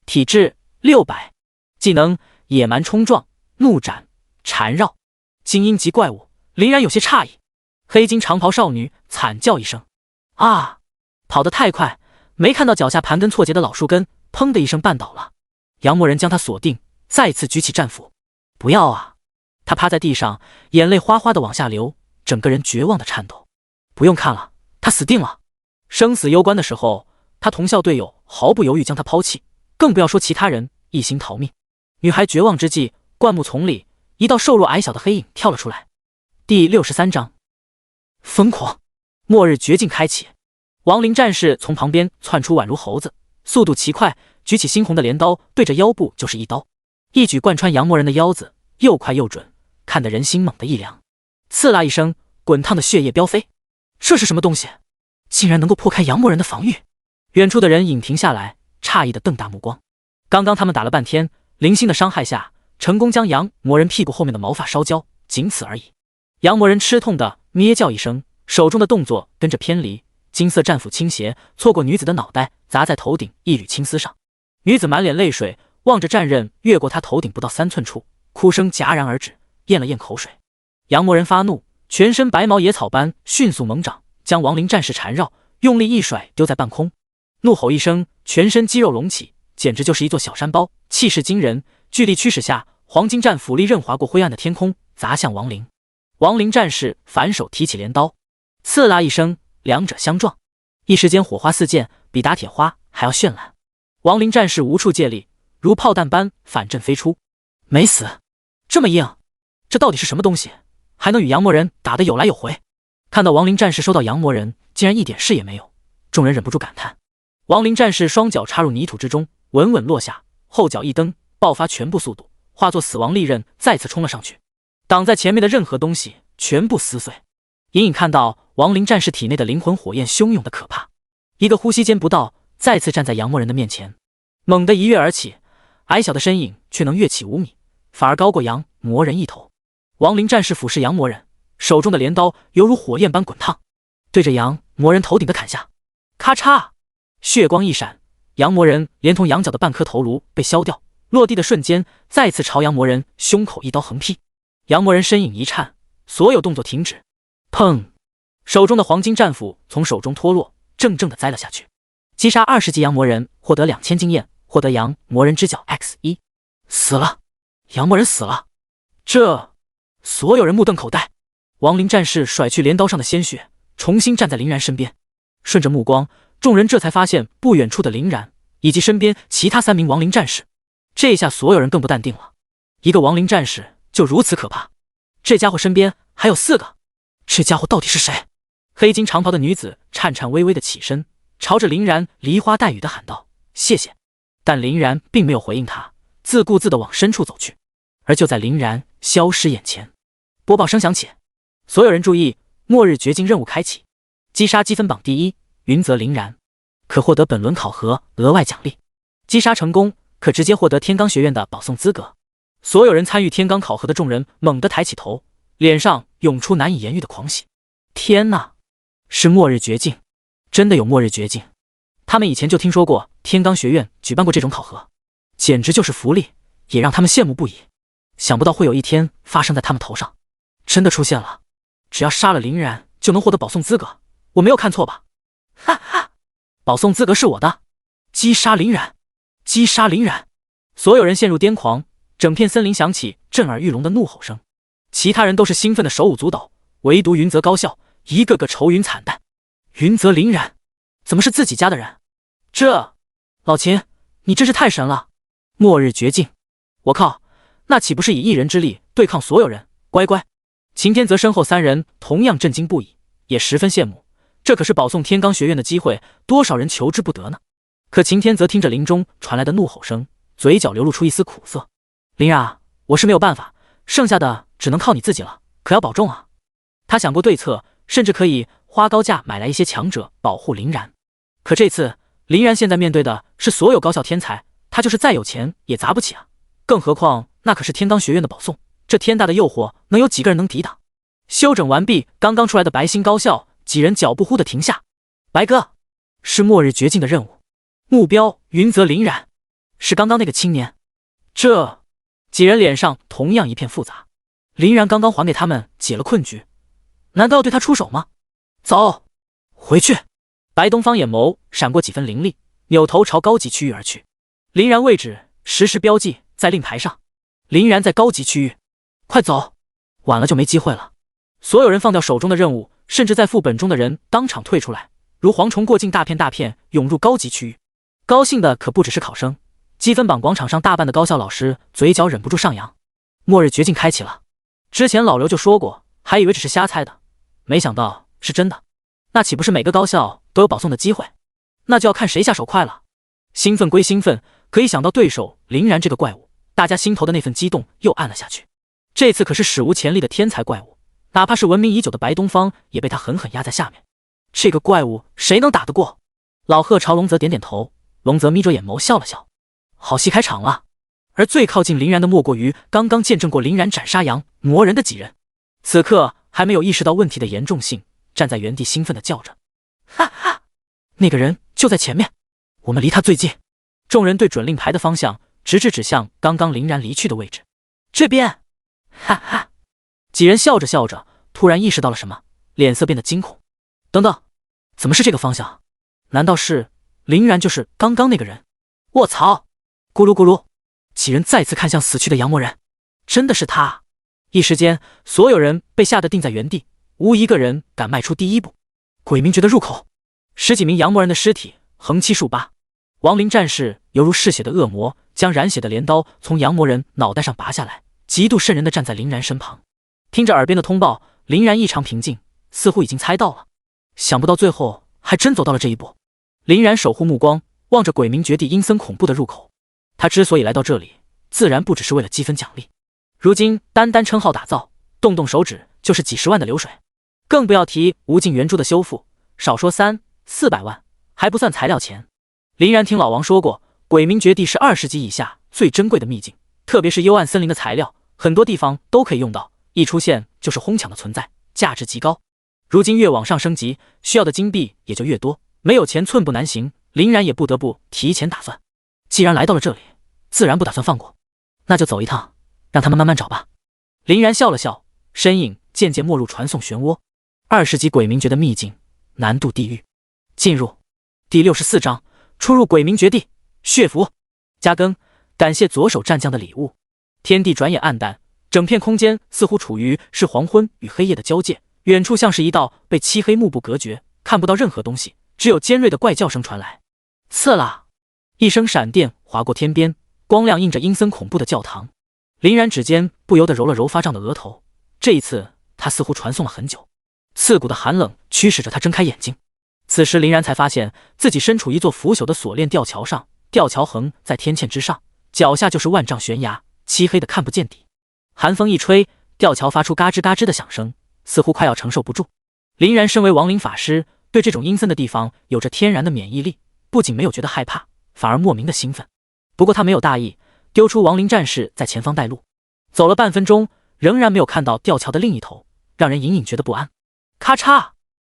体质600，技能野蛮冲撞、怒斩、缠绕。精英级怪物，林然有些诧异。黑金长袍少女惨叫一声，啊！跑得太快，没看到脚下盘根错节的老树根，砰的一声绊倒了。杨魔人将他锁定，再次举起战斧。不要啊！他趴在地上，眼泪哗哗的往下流，整个人绝望的颤抖。不用看了，他死定了。生死攸关的时候，他同校队友毫不犹豫将他抛弃，更不要说其他人一心逃命。女孩绝望之际，灌木丛里一道瘦弱矮小的黑影跳了出来。第63章疯狂。末日绝境开启。亡灵战士从旁边窜出，宛如猴子，速度奇快，举起猩红的镰刀，对着腰部就是一刀，一举贯穿杨魔人的腰子，又快又准，看得人心猛地一凉。刺啦一声，滚烫的血液飙飞。这是什么东西？竟然能够破开杨魔人的防御！远处的人影停下来，诧异的瞪大目光。刚刚他们打了半天，零星的伤害下，成功将杨魔人屁股后面的毛发烧焦，仅此而已。杨魔人吃痛的咩叫一声，手中的动作跟着偏离，金色战斧倾斜，错过女子的脑袋，砸在头顶一缕青丝上。女子满脸泪水，望着战刃越过她头顶不到3寸处，哭声戛然而止，咽了咽口水。杨魔人发怒，全身白毛野草般迅速猛长，将亡灵战士缠绕，用力一甩，丢在半空。怒吼一声，全身肌肉隆起，简直就是一座小山包，气势惊人。巨力驱使下，黄金战斧利刃划过灰暗的天空，砸向亡灵。亡灵战士反手提起镰刀，刺啦一声，两者相撞，一时间火花四溅，比打铁花还要绚烂。亡灵战士无处借力，如炮弹般反震飞出，没死。这么硬，这到底是什么东西？还能与杨魔人打得有来有回？看到亡灵战士收到杨魔人，竟然一点事也没有，众人忍不住感叹。亡灵战士双脚插入泥土之中，稳稳落下，后脚一蹬，爆发全部速度，化作死亡利刃再次冲了上去，挡在前面的任何东西全部撕碎。隐隐看到亡灵战士体内的灵魂火焰汹涌的可怕，一个呼吸间不到，再次站在杨魔人的面前，猛地一跃而起，矮小的身影却能跃起5米，反而高过杨魔人一头。亡灵战士俯视杨魔人，手中的镰刀犹如火焰般滚烫，对着杨魔人头顶的砍下。咔嚓，血光一闪，杨魔人连同羊角的半颗头颅被削掉，落地的瞬间再次朝杨魔人胸口一刀横劈。杨魔人身影一颤，所有动作停止。砰！手中的黄金战斧从手中脱落，正正的栽了下去。击杀20级杨魔人，获得2000经验，获得杨魔人之角 X1。死了！杨魔人死了！这……所有人目瞪口呆。亡灵战士甩去镰刀上的鲜血，重新站在林然身边。顺着目光，众人这才发现不远处的林然以及身边其他3名亡灵战士。这下所有人更不淡定了。一个亡灵战士就如此可怕，这家伙身边还有4个，这家伙到底是谁？黑金长袍的女子颤颤巍巍的起身，朝着林然梨花带雨的喊道：“谢谢。”但林然并没有回应他，自顾自的往深处走去。而就在林然消失眼前，播报声响起，所有人注意，末日绝境任务开启，击杀积分榜第1云泽林然，可获得本轮考核额外奖励，击杀成功可直接获得天罡学院的保送资格。所有人参与天罡考核的众人猛地抬起头，脸上涌出难以言喻的狂喜。天哪，是末日绝境，真的有末日绝境。他们以前就听说过天罡学院举办过这种考核，简直就是福利，也让他们羡慕不已。想不到会有一天发生在他们头上，真的出现了。只要杀了林然就能获得保送资格，我没有看错吧？哈哈，保送资格是我的！击杀林然，击杀林然！所有人陷入癫狂，整片森林响起震耳欲聋的怒吼声。其他人都是兴奋的手舞足蹈，唯独云泽高校一个个愁云惨淡。云泽林然，怎么是自己家的人？这……老秦，你真是太神了！末日绝境，我靠！那岂不是以一人之力对抗所有人，乖乖。秦天泽身后三人同样震惊不已，也十分羡慕，这可是保送天罡学院的机会，多少人求之不得呢？可秦天泽听着林中传来的怒吼声，嘴角流露出一丝苦涩。林然啊，我是没有办法，剩下的只能靠你自己了，可要保重啊。他想过对策，甚至可以花高价买来一些强者保护林然。可这次林然现在面对的是所有高校天才，他就是再有钱也砸不起啊！更何况那可是天罡学院的保送，这天大的诱惑能有几个人能抵挡？休整完毕，刚刚出来的白星高校几人脚步忽地停下。白哥，是末日绝境的任务，目标云泽林然，是刚刚那个青年。这几人脸上同样一片复杂。林然刚刚还给他们解了困局，难道要对他出手吗？走，回去。白东方眼眸闪过几分凌厉，扭头朝高级区域而去。林然位置实时标记在令牌上。林然在高级区域，快走，晚了就没机会了。所有人放掉手中的任务，甚至在副本中的人当场退出来，如蝗虫过境，大片大片涌入高级区域。高兴的可不只是考生，积分榜广场上大半的高校老师嘴角忍不住上扬。末日绝境开启了，之前老刘就说过，还以为只是瞎猜的，没想到是真的。那岂不是每个高校都有保送的机会？那就要看谁下手快了。兴奋归兴奋，可一想到对手林然这个怪物，大家心头的那份激动又暗了下去。这次可是史无前例的天才怪物，哪怕是闻名已久的白东方也被他狠狠压在下面。这个怪物谁能打得过？老贺朝龙泽点点头，龙泽眯着眼眸笑了笑。好戏开场了。而最靠近林然的莫过于刚刚见证过林然斩杀羊魔人的几人，此刻还没有意识到问题的严重性，站在原地兴奋地叫着：哈哈，那个人就在前面，我们离他最近。众人对准令牌的方向直指向刚刚林然离去的位置。这边，哈哈。几人笑着笑着，突然意识到了什么，脸色变得惊恐。等等，怎么是这个方向？难道是林然就是刚刚那个人？卧槽！咕噜咕噜，几人再次看向死去的羊魔人，真的是他！一时间，所有人被吓得定在原地，无一个人敢迈出第一步。鬼冥诀的入口，十几名羊魔人的尸体横七竖八，亡灵战士犹如嗜血的恶魔，将染血的镰刀从羊魔人脑袋上拔下来，极度瘆人地站在林然身旁。听着耳边的通报，林然异常平静，似乎已经猜到了。想不到最后还真走到了这一步。林然守护目光望着鬼冥绝地阴森恐怖的入口，他之所以来到这里，自然不只是为了积分奖励。如今单单称号打造，动动手指就是几十万的流水，更不要提无尽圆珠的修复，少说300-400万，还不算材料钱。林然听老王说过，鬼冥绝地是20级以下最珍贵的秘境，特别是幽暗森林的材料，很多地方都可以用到，一出现就是哄抢的存在，价值极高。如今越往上升级，需要的金币也就越多，没有钱寸步难行，林然也不得不提前打算。既然来到了这里，自然不打算放过，那就走一趟，让他们慢慢找吧。林然笑了笑，身影渐渐没入传送漩涡。20级鬼冥诀的秘境，难度地狱。进入第64章，出入鬼冥绝地，血符加更，感谢左手战将的礼物。天地转眼暗淡，整片空间似乎处于是黄昏与黑夜的交界，远处像是一道被漆黑幕布隔绝，看不到任何东西，只有尖锐的怪叫声传来。刺啦！一声闪电划过天边，光亮映着阴森恐怖的教堂。林然指尖不由得揉了揉发胀的额头，这一次他似乎传送了很久。刺骨的寒冷驱使着他睁开眼睛。此时林然才发现自己身处一座腐朽的锁链吊桥上，吊桥横在天堑之上，脚下就是万丈悬崖，漆黑的看不见底。寒风一吹，吊桥发出嘎吱嘎吱的响声，似乎快要承受不住。林然身为亡灵法师，对这种阴森的地方有着天然的免疫力，不仅没有觉得害怕，反而莫名的兴奋。不过他没有大意，丢出亡灵战士在前方带路。走了半分钟，仍然没有看到吊桥的另一头，让人隐隐觉得不安。咔嚓！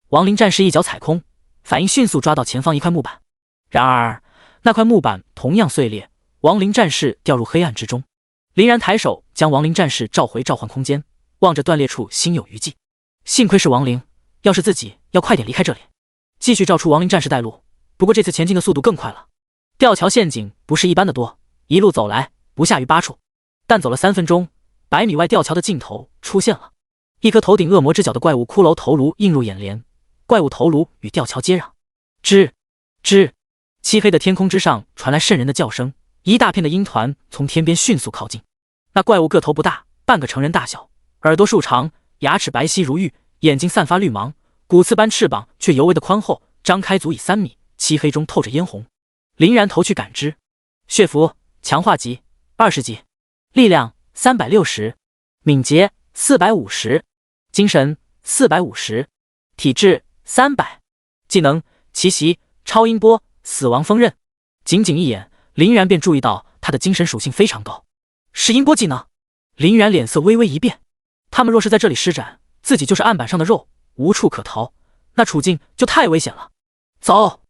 亡灵战士一脚踩空，反应迅速抓到前方一块木板，然而那块木板同样碎裂，亡灵战士掉入黑暗之中。林然抬手将亡灵战士召回召唤空间，望着断裂处心有余悸。幸亏是亡灵，要是自己要快点离开这里。继续召出亡灵战士带路，不过这次前进的速度更快了。吊桥陷阱不是一般的多，一路走来不下于8处，但走了3分钟，100米外吊桥的尽头出现了一颗头顶恶魔之角的怪物骷髅头颅映入眼帘，怪物头颅与吊桥接壤。吱吱，漆黑的天空之上传来瘆人的叫声，一大片的鹰团从天边迅速靠近。那怪物个头不大，半个成人大小，耳朵竖长，牙齿白皙如玉，眼睛散发绿芒，骨刺般翅膀却尤为的宽厚，张开足以3米，漆黑中透着嫣红。林然投去感知，血符强化级20级，力量360，敏捷450，精神450，体质300，技能奇袭超音波死亡锋刃。仅仅一眼，林然便注意到他的精神属性非常高，是音波技能。林然脸色微微一变，他们若是在这里施展，自己就是案板上的肉，无处可逃，那处境就太危险了。走！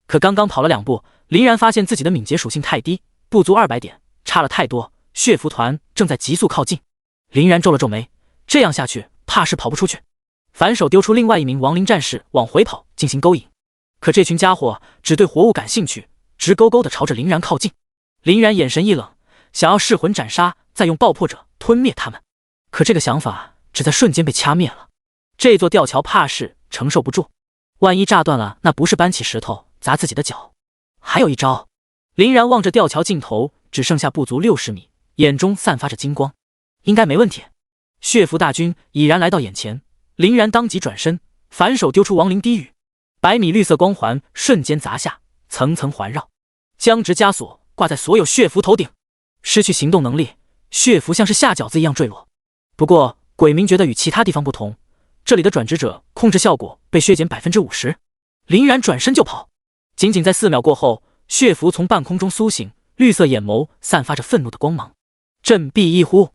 可刚刚跑了2步，林然发现自己的敏捷属性太低，不足200点，差了太多。血符团正在急速靠近，林然皱了皱眉，这样下去怕是跑不出去。反手丢出另外一名亡灵战士往回跑进行勾引，可这群家伙只对活物感兴趣，直勾勾地朝着林然靠近。林然眼神一冷，想要噬魂斩杀，再用爆破者吞灭他们，可这个想法只在瞬间被掐灭了。这座吊桥怕是承受不住，万一炸断了，那不是搬起石头砸自己的脚。还有一招。林然望着吊桥尽头只剩下不足60米，眼中散发着金光，应该没问题。血符大军已然来到眼前，林然当即转身，反手丢出亡灵低语，100米绿色光环瞬间砸下，层层环绕，僵直枷锁挂在所有血符头顶。失去行动能力，血符像是下饺子一样坠落。不过鬼明觉得与其他地方不同，这里的转职者控制效果被削减 50%。 林然转身就跑，仅仅在4秒过后，血符从半空中苏醒，绿色眼眸散发着愤怒的光芒。振臂一呼，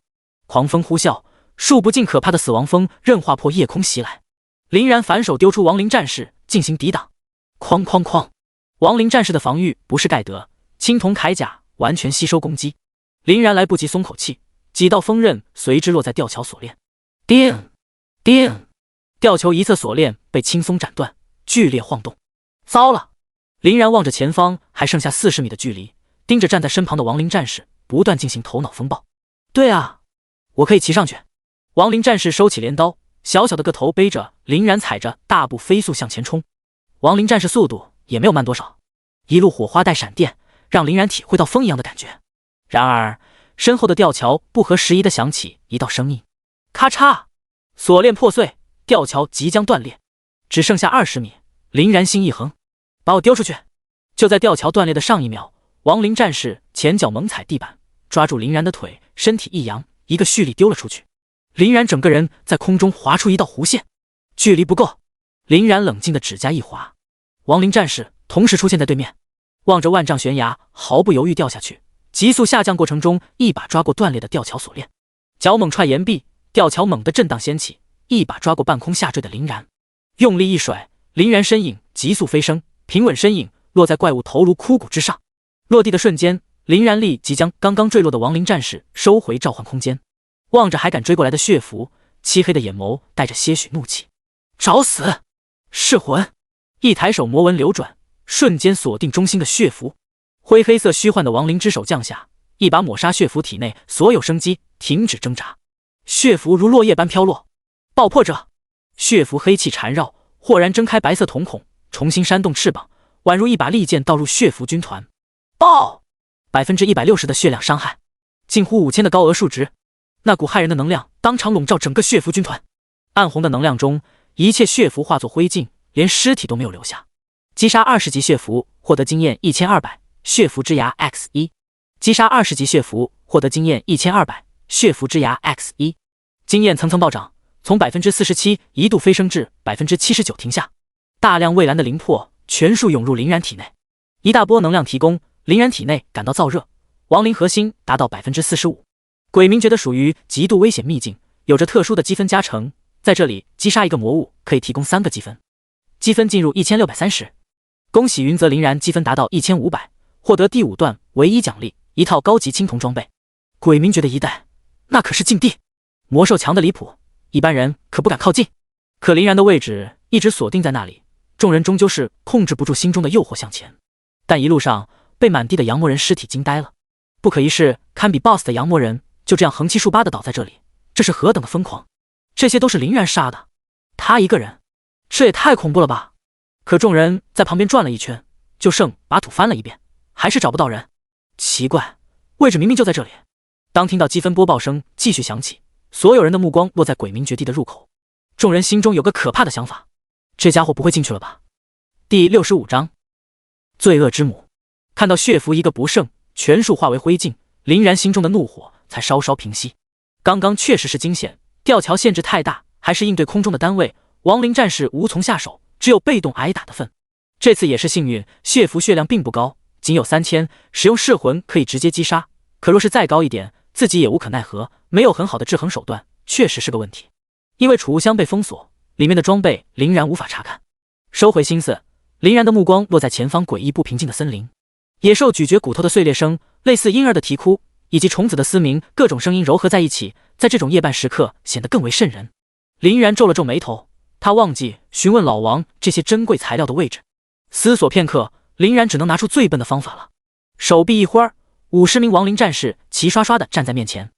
狂风呼啸，数不尽可怕的死亡风刃划破夜空袭来。林然反手丢出亡灵战士进行抵挡，哐哐哐！亡灵战士的防御不是盖德，青铜铠甲完全吸收攻击。林然来不及松口气，几道锋刃随之落在吊桥锁链。叮叮，吊桥一侧锁链被轻松斩断，剧烈晃动。糟了！林然望着前方还剩下40米的距离，盯着站在身旁的亡灵战士，不断进行头脑风暴。对啊，我可以骑上去。亡灵战士收起镰刀，小小的个头背着林然踩着大步飞速向前冲。亡灵战士速度也没有慢多少，一路火花带闪电，让林然体会到风一样的感觉。然而身后的吊桥不合时宜地响起一道声音，咔嚓，锁链破碎，吊桥即将断裂，只剩下20米。林然心一横，把我丢出去。就在吊桥断裂的上一秒，亡灵战士前脚猛踩地板，抓住林然的腿，身体一扬，一个蓄力丢了出去。林然整个人在空中划出一道弧线，距离不够。林然冷静的指甲一划，亡灵战士同时出现在对面，望着万丈悬崖毫不犹豫掉下去，急速下降过程中一把抓过断裂的吊桥锁链，脚猛踹岩壁，吊桥猛地震荡掀起，一把抓过半空下坠的林然，用力一甩，林然身影急速飞升，平稳身影落在怪物头颅枯骨之上。落地的瞬间，林然立即将刚刚坠落的亡灵战士收回召唤空间，望着还敢追过来的血符，漆黑的眼眸带着些许怒气。找死！噬魂！一抬手魔纹流转，瞬间锁定中心的血符。灰黑色虚幻的亡灵之手降下，一把抹杀血符体内所有生机，停止挣扎。血符如落叶般飘落。爆破者！血符黑气缠绕，豁然睁开白色瞳孔，重新扇动翅膀，宛如一把利剑倒入血符军团。爆！160%的血量伤害，近乎5000的高额数值。那股骇人的能量当场笼罩整个血符军团。暗红的能量中，一切血符化作灰烬，连尸体都没有留下。击杀20级血符，获得经验1200，血符之牙 X1。击杀20级血符，获得经验1200，血符之牙 X1。经验层层暴涨，从 47% 一度飞升至 79%停下。大量蔚蓝的灵魄全数涌入林然体内，一大波能量提供，林然体内感到燥热，亡灵核心达到 45%。鬼明觉得属于极度危险秘境，有着特殊的积分加成，在这里击杀一个魔物可以提供3个积分，积分进入1630。恭喜云泽林然积分达到1500，获得第5段唯一奖励一套高级青铜装备。鬼明觉得一代那可是禁地，魔兽强的离谱，一般人可不敢靠近。可林然的位置一直锁定在那里，众人终究是控制不住心中的诱惑向前。但一路上被满地的阳魔人尸体惊呆了，不可一世堪比 BOSS 的阳魔人就这样横七竖八的倒在这里，这是何等的疯狂！这些都是林然杀的，他一个人，这也太恐怖了吧！可众人在旁边转了一圈，就剩把土翻了一遍，还是找不到人。奇怪，位置明明就在这里。当听到积分播报声继续响起，所有人的目光落在鬼冥绝地的入口，众人心中有个可怕的想法：这家伙不会进去了吧？第65章，罪恶之母。看到血符一个不剩，全数化为灰烬，林然心中的怒火才稍稍平息。刚刚确实是惊险，吊桥限制太大，还是应对空中的单位，亡灵战士无从下手，只有被动挨打的份。这次也是幸运，血符血量并不高，仅有3000，使用噬魂可以直接击杀。可若是再高一点，自己也无可奈何，没有很好的制衡手段，确实是个问题。因为储物箱被封锁，里面的装备林然无法查看。收回心思，林然的目光落在前方诡异不平静的森林。野兽咀嚼骨头的碎裂声，类似婴儿的啼哭，以及虫子的嘶鸣，各种声音糅合在一起，在这种夜半时刻显得更为瘆人。林然皱了皱眉头，他忘记询问老王这些珍贵材料的位置。思索片刻，林然只能拿出最笨的方法了。手臂一挥，50名亡灵战士齐刷刷地站在面前。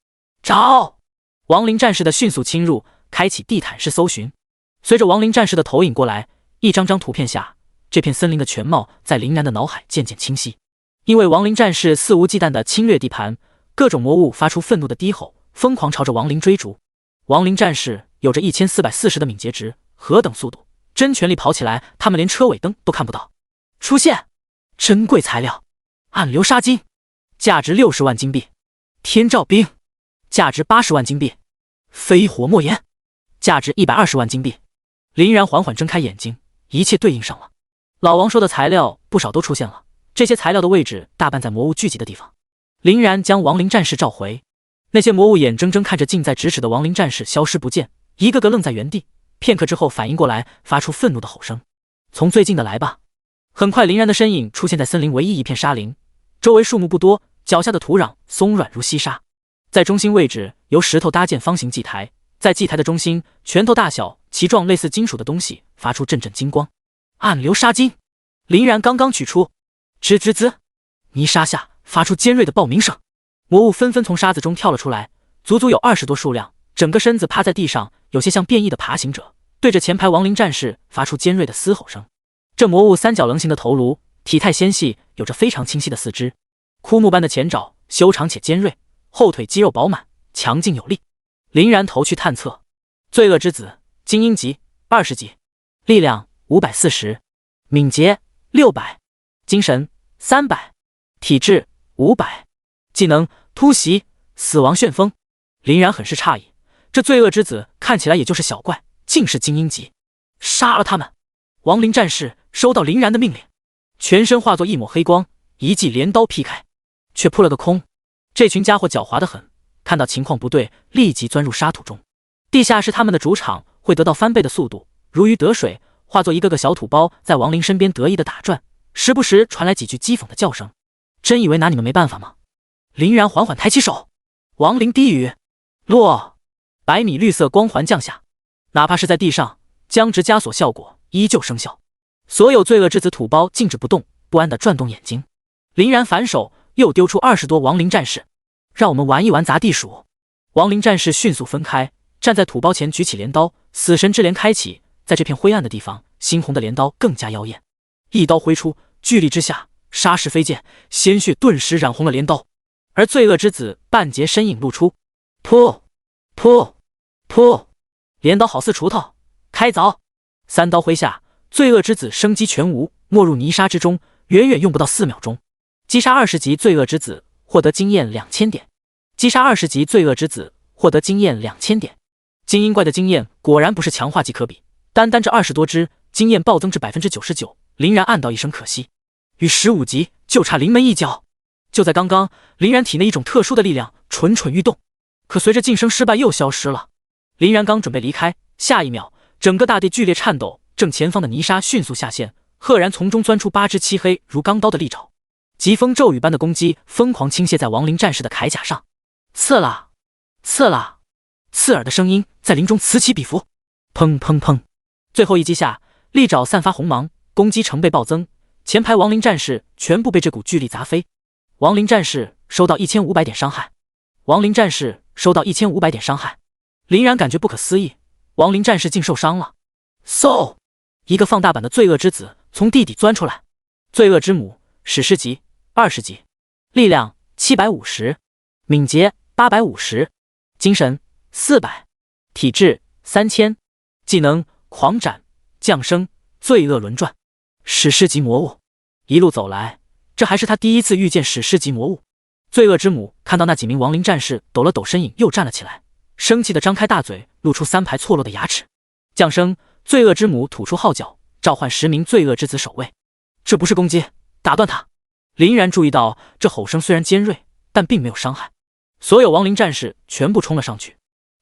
找！亡灵战士的迅速侵入，开启地毯式搜寻。随着亡灵战士的投影过来，一张张图片下，这片森林的全貌在林然的脑海渐渐清晰。因为亡灵战士肆无忌惮地侵略地盘，各种魔物发出愤怒的低吼，疯狂朝着亡灵追逐。亡灵战士有着1440的敏捷值，何等速度！真全力跑起来，他们连车尾灯都看不到。出现珍贵材料，暗流沙金，价值60万金币；天照冰，价值80万金币；飞火莫言，价值120万金币。林然缓缓睁开眼睛，一切对应上了。老王说的材料不少都出现了，这些材料的位置大半在魔物聚集的地方。林然将亡灵战士召回，那些魔物眼睁睁看着近在咫尺的亡灵战士消失不见，一个个愣在原地。片刻之后反应过来，发出愤怒的吼声：从最近的来吧！很快林然的身影出现在森林唯一一片沙林，周围树木不多，脚下的土壤松软如细沙。在中心位置由石头搭建方形祭台，在祭台的中心，拳头大小其状类似金属的东西发出阵阵金光。暗流沙金，林然刚刚取出，吱吱吱，泥沙下发出尖锐的爆鸣声，魔物纷纷从沙子中跳了出来，足足有20多数量，整个身子趴在地上，有些像变异的爬行者，对着前排亡灵战士发出尖锐的嘶吼声。这魔物三角棱形的头颅，体态纤细，有着非常清晰的四肢，枯木般的前爪修长且尖锐，后腿肌肉饱满，强劲有力。林然头去探测，罪恶之子，精英级20级，力量540，敏捷600，精神300，体质500，技能突袭死亡旋风。林然很是诧异，这罪恶之子看起来也就是小怪，竟是精英级。杀了他们！亡灵战士收到林然的命令，全身化作一抹黑光，一记镰刀劈开，却扑了个空。这群家伙狡猾得很，看到情况不对，立即钻入沙土中。地下是他们的主场，会得到翻倍的速度，如鱼得水，化作一个个小土包，在亡灵身边得意的打转，时不时传来几句讥讽的叫声。真以为拿你们没办法吗？林然缓缓抬起手，亡灵低语落，100米绿色光环降下，哪怕是在地上，僵直枷锁效果依旧生效。所有罪恶之子土包静止不动，不安地转动眼睛。林然反手又丢出20多亡灵战士，让我们玩一玩砸地鼠。亡灵战士迅速分开，站在土包前举起镰刀，死神之镰开启，在这片灰暗的地方，猩红的镰刀更加妖艳。一刀挥出，巨力之下，沙石飞溅，鲜血顿时染红了镰刀。而罪恶之子半截身影露出，噗噗噗，镰刀好似锄头，开凿！3刀挥下，罪恶之子生机全无，没入泥沙之中，远远用不到4秒钟。击杀20级罪恶之子，获得经验2000点。击杀20级罪恶之子，获得经验2000点。精英怪的经验果然不是强化即可比，单单这20多只，经验暴增至 99%。林然暗道一声可惜，与15级就差临门一脚。就在刚刚，林然体内一种特殊的力量蠢蠢欲动，可随着晋升失败又消失了。林然刚准备离开，下一秒，整个大地剧烈颤抖，正前方的泥沙迅速下陷，赫然从中钻出8只漆黑如钢刀的利爪，疾风骤雨般的攻击疯狂倾泻在亡灵战士的铠甲上。刺啦刺啦，刺耳的声音在林中此起彼伏。砰砰砰，最后一击下，利爪散发红芒，攻击成倍暴增，前排亡灵战士全部被这股巨力砸飞。亡灵战士收到1500点伤害，亡灵战士收到1500点伤害。林然感觉不可思议，亡灵战士竟受伤了。嗖，一个放大版的罪恶之子从地底钻出来。罪恶之母，史诗级20级，力量750，敏捷850，精神400，体质3000，技能狂斩、降生、罪恶轮转，史诗级魔物。一路走来，这还是他第一次遇见史诗级魔物。罪恶之母看到那几名亡灵战士，抖了抖身影，又站了起来，生气地张开大嘴，露出3排错落的牙齿。降生，罪恶之母吐出号角，召唤10名罪恶之子守卫。这不是攻击，打断他。林然注意到，这吼声虽然尖锐，但并没有伤害。所有亡灵战士全部冲了上去。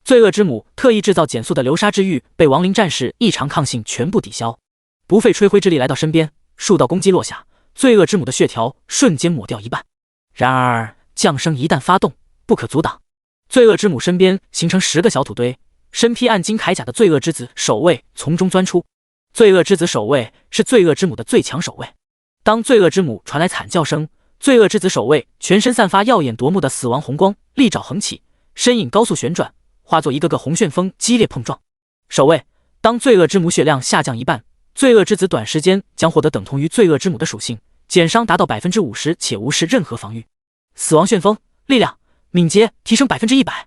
罪恶之母特意制造减速的流沙之域被亡灵战士异常抗性全部抵消，不费吹灰之力来到身边，数道攻击落下，罪恶之母的血条瞬间抹掉一半。然而降生一旦发动，不可阻挡。罪恶之母身边形成10个小土堆，身披暗金铠甲的罪恶之子守卫从中钻出。罪恶之子守卫是罪恶之母的最强守卫。当罪恶之母传来惨叫声，罪恶之子守卫全身散发耀眼夺目的死亡红光，利爪横起，身影高速旋转，化作一个个红旋风激烈碰撞。守卫，当罪恶之母血量下降一半，罪恶之子短时间将获得等同于罪恶之母的属性，减伤达到 50%， 且无视任何防御。死亡旋风，力量、敏捷提升 100%。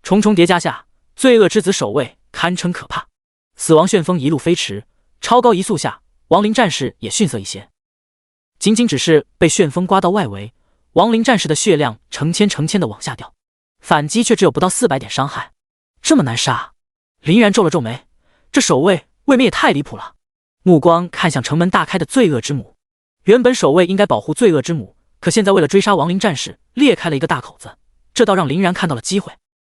重重叠加下，罪恶之子守卫堪称可怕。死亡旋风一路飞驰，超高移速下，亡灵战士也逊色一些。仅仅只是被旋风刮到外围，亡灵战士的血量成千成千的往下掉，反击却只有不到400点伤害。这么难杀？林然皱了皱眉，这守卫未免也太离谱了。目光看向城门大开的罪恶之母，原本守卫应该保护罪恶之母，可现在为了追杀亡灵战士，裂开了一个大口子，这倒让林然看到了机会。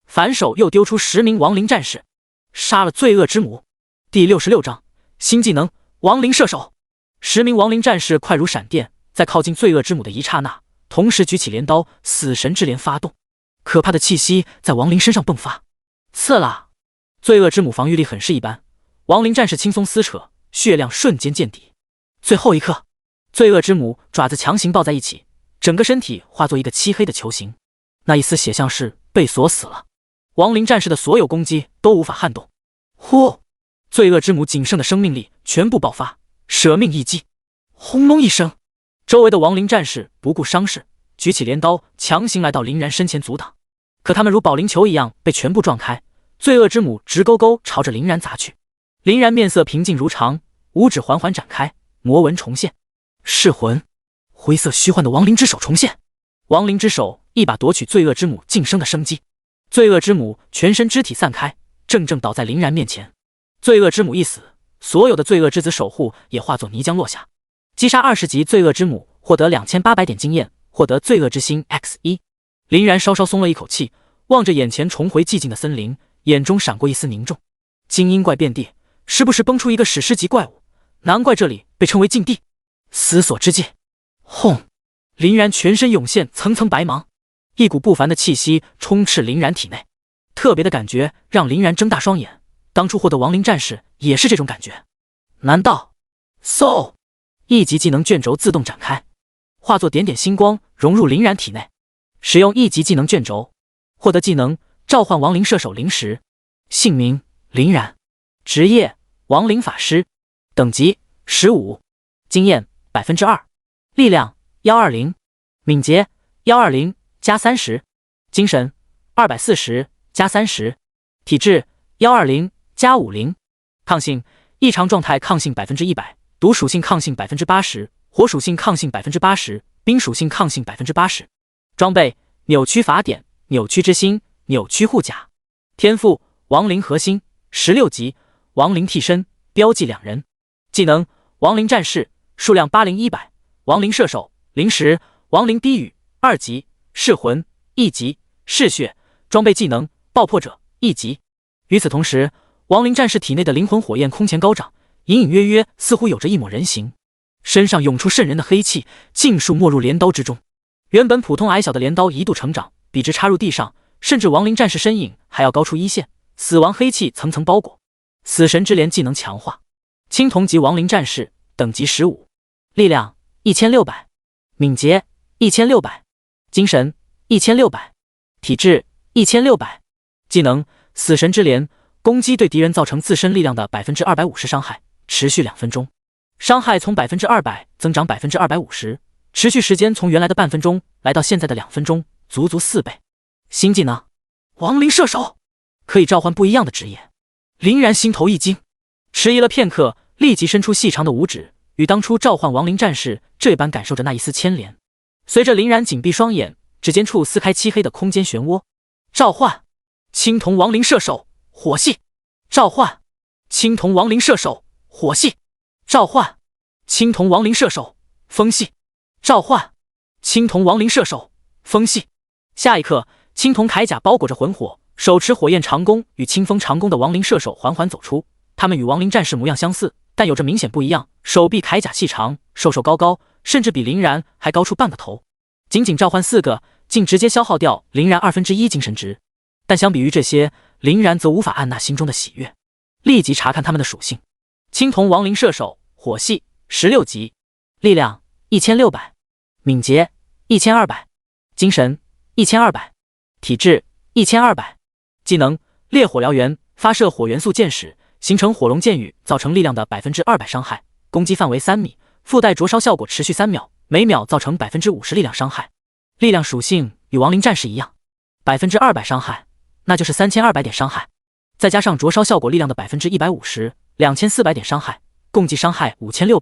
反手又丢出10名亡灵战士，杀了罪恶之母。第66章新技能亡灵射手。10名亡灵战士快如闪电，在靠近罪恶之母的一刹那，同时举起镰刀，死神之镰发动。可怕的气息在亡灵身上迸发，刺啦！罪恶之母防御力很是一般，亡灵战士轻松撕扯，血量瞬间见底。最后一刻，罪恶之母爪子强行抱在一起，整个身体化作一个漆黑的球形，那一丝血像是被锁死了。亡灵战士的所有攻击都无法撼动。呼！罪恶之母仅剩的生命力全部爆发，舍命一击。轰隆一声，周围的亡灵战士不顾伤势，举起镰刀强行来到林然身前阻挡，可他们如保龄球一样被全部撞开。罪恶之母直勾勾朝着林然砸去。林然面色平静如常，五指缓缓展开，魔纹重现。噬魂，灰色虚幻的亡灵之手重现。亡灵之手一把夺取罪恶之母晋升的生机，罪恶之母全身肢体散开，正倒在林然面前。罪恶之母一死，所有的罪恶之子守护也化作泥浆落下。击杀20级罪恶之母，获得2800点经验，获得罪恶之心 X1。林然稍稍松了一口气，望着眼前重回寂静的森林，眼中闪过一丝凝重。精英怪遍地，时不时崩出一个史诗级怪物，难怪这里被称为禁地。思索之际，轰！林然全身涌现层层白芒，一股不凡的气息充斥林然体内，特别的感觉让林然睁大双眼。当初获得亡灵战士也是这种感觉。难道？So， 一级技能卷轴自动展开，化作点点星光融入林然体内。使用一级技能卷轴，获得技能召唤亡灵射手灵石。姓名林然，职业亡灵法师，等级15，经验2%，力量120，敏捷120加30，精神240加30，体质120加50，抗性异常状态抗性100%，毒属性抗性80%，火属性抗性80%，冰属性抗性80%。装备扭曲法典、扭曲之心、扭曲护甲。天赋亡灵核心16级，亡灵替身，标记2人。技能亡灵战士，数量80100，亡灵射手灵石，亡灵低语2级，噬魂1级，嗜血。装备技能爆破者1级。与此同时，亡灵战士体内的灵魂火焰空前高涨，隐隐约约似乎有着一抹人形，身上涌出渗人的黑气，尽数没入镰刀之中。原本普通矮小的镰刀一度成长，笔直插入地上，甚至亡灵战士身影还要高出1线，死亡黑气层层包裹。死神之镰技能强化，青铜级亡灵战士，等级15，力量1600，敏捷1600，精神1600，体质1600。技能死神之镰，攻击对敌人造成自身力量的 250% 伤害，持续2分钟，伤害从 200% 增长 250%， 持续时间从原来的半分钟来到现在的2分钟，足足4倍。新技能亡灵射手，可以召唤不一样的职业。林然心头一惊，迟疑了片刻，立即伸出细长的五指，与当初召唤亡灵战士这般感受着那一丝牵连。随着林然紧闭双眼，指尖处撕开漆黑的空间漩涡，召唤青铜亡灵射手火系，召唤青铜亡灵射手火系，召唤青铜亡灵射手风系，召唤青铜亡灵射手风系。下一刻，青铜铠甲包裹着魂火，手持火焰长弓与清风长弓的亡灵射手缓缓走出。他们与亡灵战士模样相似，但有着明显不一样。手臂铠甲细长，瘦瘦高高，甚至比林然还高出半个头。仅召唤4个，竟直接消耗掉林然1/2精神值。但相比于这些，林然则无法按捺心中的喜悦，立即查看他们的属性。青铜亡灵射手火系16级，力量1600，敏捷1200，精神1200，体质1200。技能烈火燎原，发射火元素箭矢，形成火龙箭雨，造成力量的200%伤害，攻击范围3米，附带灼烧效果，持续3秒，每秒造成50%力量伤害。力量属性与亡灵战士一样，200%伤害，那就是3200点伤害，再加上灼烧效果力量的150%，2400点伤害，共计伤害5600。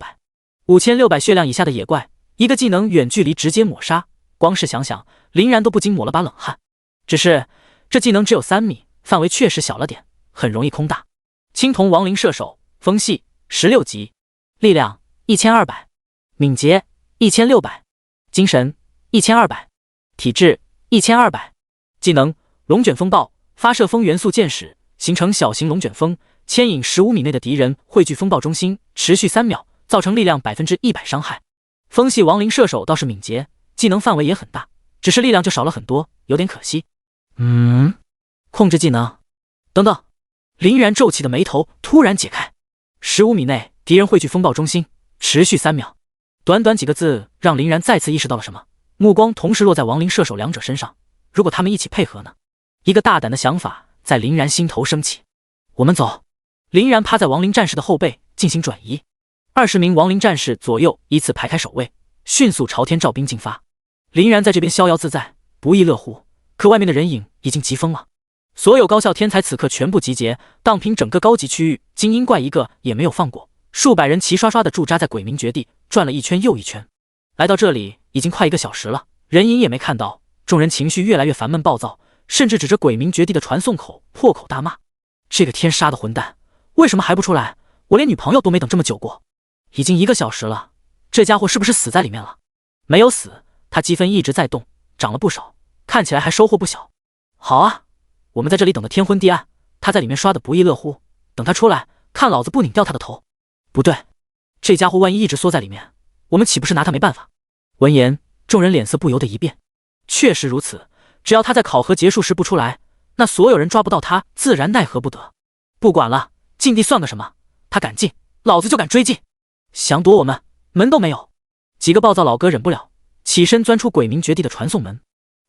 5600血量以下的野怪，一个技能远距离直接抹杀，光是想想，林然都不禁抹了把冷汗。只是这技能只有3米，范围确实小了点，很容易空大。青铜亡灵射手风系16级，力量1200，敏捷1600，精神1200，体质1200。技能龙卷风暴，发射风元素箭矢，形成小型龙卷风，牵引15米内的敌人汇聚风暴中心，持续3秒，造成力量100%伤害。风系亡灵射手倒是敏捷，技能范围也很大，只是力量就少了很多，有点可惜。控制技能。等等，林然皱起的眉头突然解开。15米内敌人汇聚风暴中心，持续3秒。短短几个字让林然再次意识到了什么，目光同时落在亡灵射手两者身上。如果他们一起配合呢？一个大胆的想法在林然心头升起。我们走。林然趴在亡灵战士的后背进行转移，20名亡灵战士左右依次排开守卫，迅速朝天照兵进发。林然在这边逍遥自在，不亦乐乎，可外面的人影已经急疯了。所有高校天才此刻全部集结，荡平整个高级区域，精英怪一个也没有放过。数百人齐刷刷地驻扎在鬼鸣绝地，转了一圈又一圈。来到这里已经快1个小时了，人影也没看到，众人情绪越来越烦闷暴躁，甚至指着鬼鸣绝地的传送口破口大骂：这个天杀的混蛋，为什么还不出来？我连女朋友都没等这么久过。已经1个小时了，这家伙是不是死在里面了？没有死，他积分一直在动，涨了不少，看起来还收获不小。好啊，我们在这里等得天昏地暗，他在里面刷得不亦乐乎，等他出来，看老子不拧掉他的头。不对，这家伙万一一直缩在里面，我们岂不是拿他没办法？闻言，众人脸色不由得一变。确实如此，只要他在考核结束时不出来，那所有人抓不到他自然奈何不得。不管了，禁地算个什么，他敢进，老子就敢追进。想躲我们，门都没有。几个暴躁老哥忍不了，起身钻出鬼鸣绝地的传送门。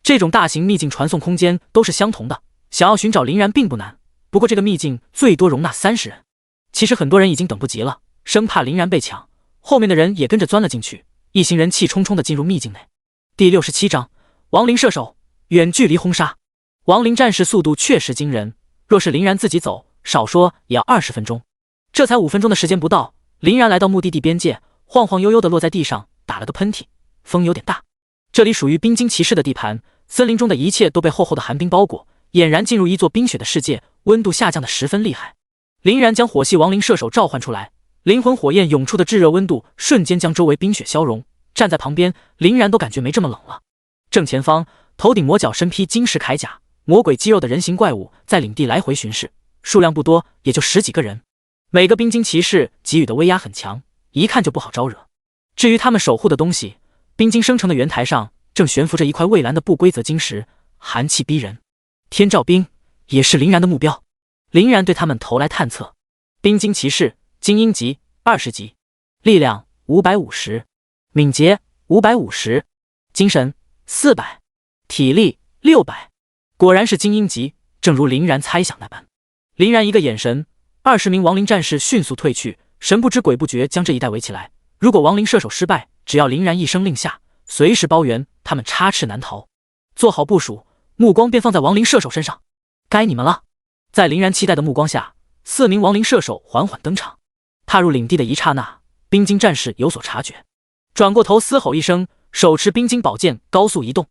这种大型秘境传送空间都是相同的，想要寻找林然并不难，不过这个秘境最多容纳30人。其实很多人已经等不及了，生怕林然被抢，后面的人也跟着钻了进去，一行人气冲冲地进入秘境内。第67章亡灵射手远距离轰杀。亡灵战士速度确实惊人，若是林然自己走，少说也要20分钟。这才5分钟的时间不到，林然来到目的地边界，晃晃悠悠地落在地上，打了个喷嚏，风有点大。这里属于冰晶骑士的地盘，森林中的一切都被厚厚的寒冰包裹，俨然进入一座冰雪的世界，温度下降得十分厉害。林然将火系亡灵射手召唤出来，灵魂火焰涌出的炙热温度瞬间将周围冰雪消融。站在旁边，林然都感觉没这么冷了。正前方，头顶魔角身披金石铠甲、魔鬼肌肉的人形怪物在领地来回巡视，数量不多，也就10几个人。每个冰晶骑士给予的威压很强，一看就不好招惹。至于他们守护的东西，冰晶生成的圆台上正悬浮着一块蔚蓝的不规则晶石，寒气逼人。天照冰也是林然的目标。林然对他们投来探测。冰晶骑士精英级20级，力量550，敏捷550，精神400，体力600。果然是精英级，正如林然猜想那般。林然一个眼神，20名亡灵战士迅速退去，神不知鬼不觉将这一带围起来。如果亡灵射手失败，只要林然一声令下，随时包圆，他们插翅难逃。做好部署，目光便放在亡灵射手身上。该你们了。在林然期待的目光下，4名亡灵射手缓缓登场。踏入领地的一刹那，冰晶战士有所察觉，转过头嘶吼一声，手持冰晶宝剑高速移动。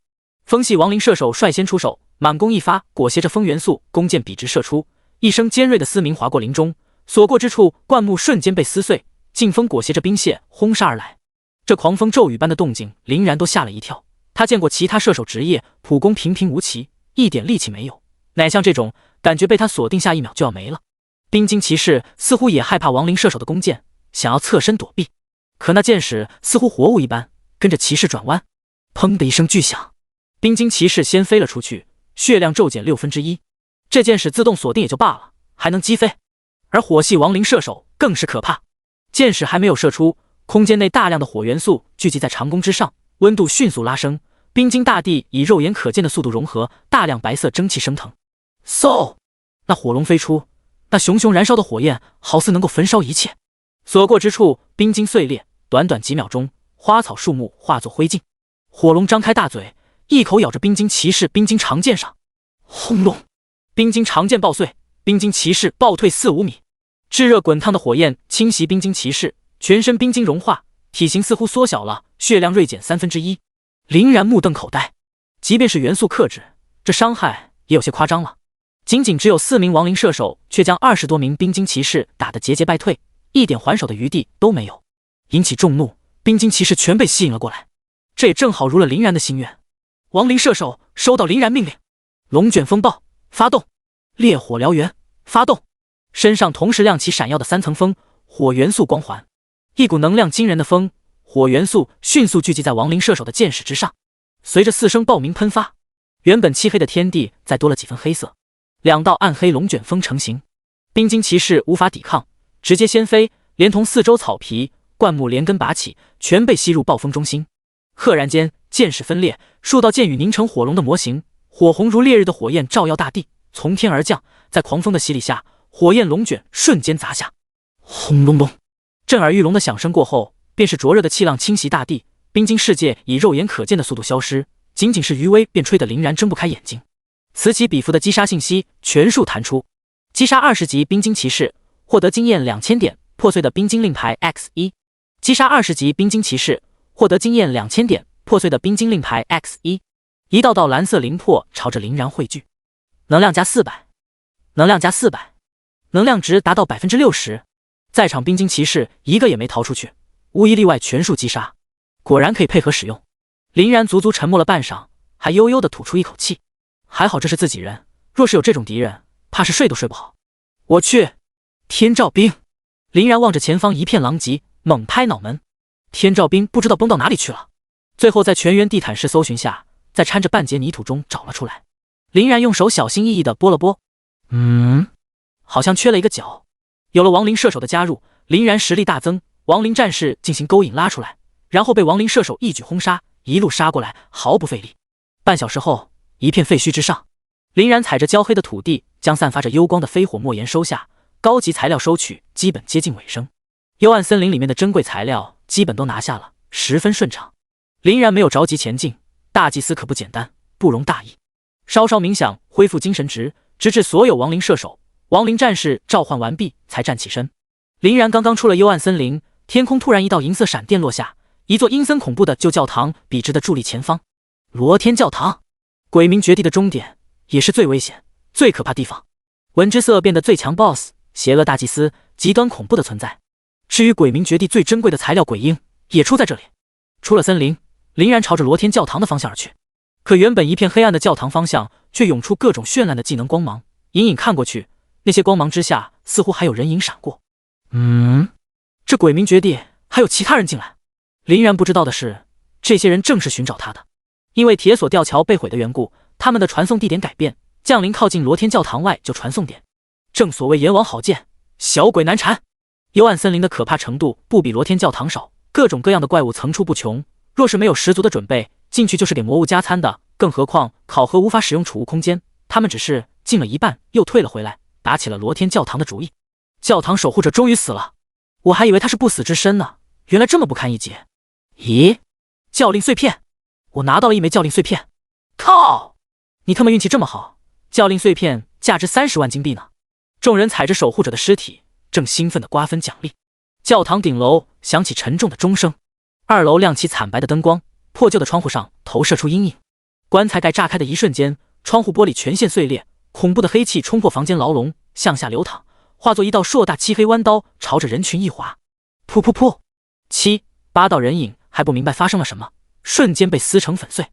风系亡灵射手率先出手，满弓一发，裹挟着风元素弓箭笔直射出，一声尖锐的嘶鸣划过林中，所过之处灌木瞬间被撕碎，劲风裹挟着冰屑轰杀而来。这狂风骤雨般的动静，林然都吓了一跳。他见过其他射手职业，普攻平平无奇，一点力气没有，乃像这种感觉被他锁定下一秒就要没了。冰晶骑士似乎也害怕亡灵射手的弓箭，想要侧身躲避，可那箭矢似乎活物一般，跟着骑士转弯。砰的一声巨响，冰晶骑士先飞了出去，血量骤减1/6。这箭矢自动锁定也就罢了，还能击飞。而火系亡灵射手更是可怕，箭矢还没有射出，空间内大量的火元素聚集在长弓之上，温度迅速拉升，冰晶大地以肉眼可见的速度融合，大量白色蒸汽升腾。嗖！那火龙飞出，那熊熊燃烧的火焰好似能够焚烧一切，所过之处冰晶碎裂，短短几秒钟，花草树木化作灰烬。火龙张开大嘴，一口咬着冰晶骑士冰晶长剑上，轰隆！冰晶长剑爆碎，冰晶骑士暴退4-5米。炙热滚烫的火焰侵袭冰晶骑士，全身冰晶融化，体型似乎缩小了，血量锐减1/3。林然目瞪口呆，即便是元素克制，这伤害也有些夸张了。仅仅只有4名亡灵射手，却将20多名冰晶骑士打得节节败退，一点还手的余地都没有，引起众怒。冰晶骑士全被吸引了过来，这也正好如了林然的心愿。亡灵射手收到林然命令，龙卷风暴发动，烈火燎原发动，身上同时亮起闪耀的3层风火元素光环，一股能量惊人的风火元素迅速聚集在亡灵射手的箭矢之上。随着4声爆鸣喷发，原本漆黑的天地再多了几分黑色，2道暗黑龙卷风成型。冰晶骑士无法抵抗，直接先飞，连同四周草皮灌木连根拔起，全被吸入暴风中心。赫然间，箭矢分裂，数道箭雨凝成火龙的模型，火红如烈日的火焰照耀大地，从天而降，在狂风的洗礼下，火焰龙卷瞬间砸下。轰隆隆，震耳欲聋的响声过后，便是灼热的气浪侵袭大地，冰晶世界以肉眼可见的速度消失，仅仅是余威便吹得林然睁不开眼睛。此起彼伏的击杀信息全数弹出，击杀20级冰晶骑士，获得经验2000点，破碎的冰晶令牌 X1。击杀20级冰晶骑士，获得经验2000点，破碎的冰晶令牌 X1。一道道蓝色灵魄朝着林然汇聚，能量加400，能量加400，能量值达到60%。在场冰晶骑士一个也没逃出去，无一例外全数击杀，果然可以配合使用。林然足足沉默了半晌，还悠悠地吐出一口气。还好这是自己人，若是有这种敌人，怕是睡都睡不好。我去，天照冰！林然望着前方一片狼藉，猛拍脑门。天照冰不知道崩到哪里去了，最后在全员地毯式搜寻下，在掺着半截泥土中找了出来。林然用手小心翼翼地拨了拨，好像缺了一个角。有了亡灵射手的加入，林然实力大增，亡灵战士进行勾引拉出来，然后被亡灵射手一举轰杀，一路杀过来，毫不费力。半小时后，一片废墟之上，林然踩着焦黑的土地，将散发着幽光的飞火墨岩收下，高级材料收取基本接近尾声。幽暗森林里面的珍贵材料基本都拿下了，十分顺畅。林然没有着急前进，大祭司可不简单，不容大意。稍稍冥想，恢复精神值，直至所有亡灵射手、亡灵战士召唤完毕，才站起身。林然刚刚出了幽暗森林，天空突然一道银色闪电落下，一座阴森恐怖的旧教堂笔直地伫立前方。罗天教堂，鬼冥绝地的终点，也是最危险、最可怕地方。闻之色变得最强 BOSS， 邪恶大祭司，极端恐怖的存在。至于鬼冥绝地最珍贵的材料鬼婴，也出在这里。出了森林，林然朝着罗天教堂的方向而去。可原本一片黑暗的教堂方向，却涌出各种绚烂的技能光芒，隐隐看过去，那些光芒之下，似乎还有人影闪过。这鬼冥绝地还有其他人进来。林然不知道的是，这些人正是寻找他的。因为铁索吊桥被毁的缘故，他们的传送地点改变，降临靠近罗天教堂外就传送点。正所谓阎王好见，小鬼难缠。幽暗森林的可怕程度不比罗天教堂少，各种各样的怪物层出不穷，若是没有十足的准备，进去就是给魔物加餐的。更何况考核无法使用储物空间，他们只是进了一半又退了回来，打起了罗天教堂的主意。教堂守护者终于死了，我还以为他是不死之身呢，原来这么不堪一击。咦，教令碎片，我拿到了一枚教令碎片。靠，你他妈运气这么好，教令碎片价值30万金币呢。众人踩着守护者的尸体，正兴奋地瓜分奖励。教堂顶楼响起沉重的钟声，2楼亮起惨白的灯光，破旧的窗户上投射出阴影。棺材盖炸开的一瞬间，窗户玻璃全线碎裂，恐怖的黑气冲破房间牢笼，向下流淌，化作一道硕大漆黑弯刀，朝着人群一划。噗噗噗，7、8道人影还不明白发生了什么，瞬间被撕成粉碎。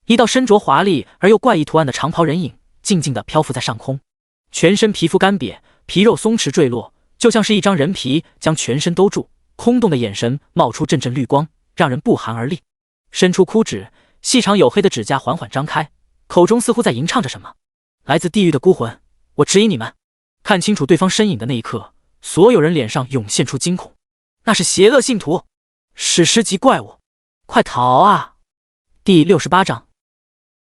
一道身着华丽而又怪异图案的长袍人影静静地漂浮在上空，全身皮肤干瘪，皮肉松弛坠落，就像是一张人皮将全身兜住，空洞的眼神冒出阵阵绿光，让人不寒而栗。伸出枯指，细长黝黑的指甲缓缓张开，口中似乎在吟唱着什么。来自地狱的孤魂，我指引你们。看清楚对方身影的那一刻，所有人脸上涌现出惊恐。那是邪恶信徒，史诗级怪物，快逃啊！第68章，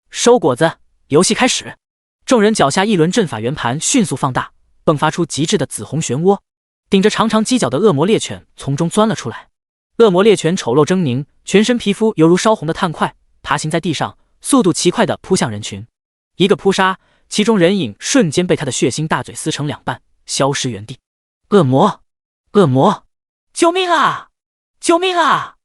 收果子，游戏开始。众人脚下一轮阵法圆盘迅速放大，迸发出极致的紫红漩涡，顶着长长犄角的恶魔猎犬从中钻了出来。恶魔猎犬丑陋狰狞，全身皮肤犹如烧红的炭块，爬行在地上，速度奇快地扑向人群。一个扑杀，其中人影瞬间被他的血腥大嘴撕成2半，消失原地。恶魔，恶魔，救命啊！救命啊！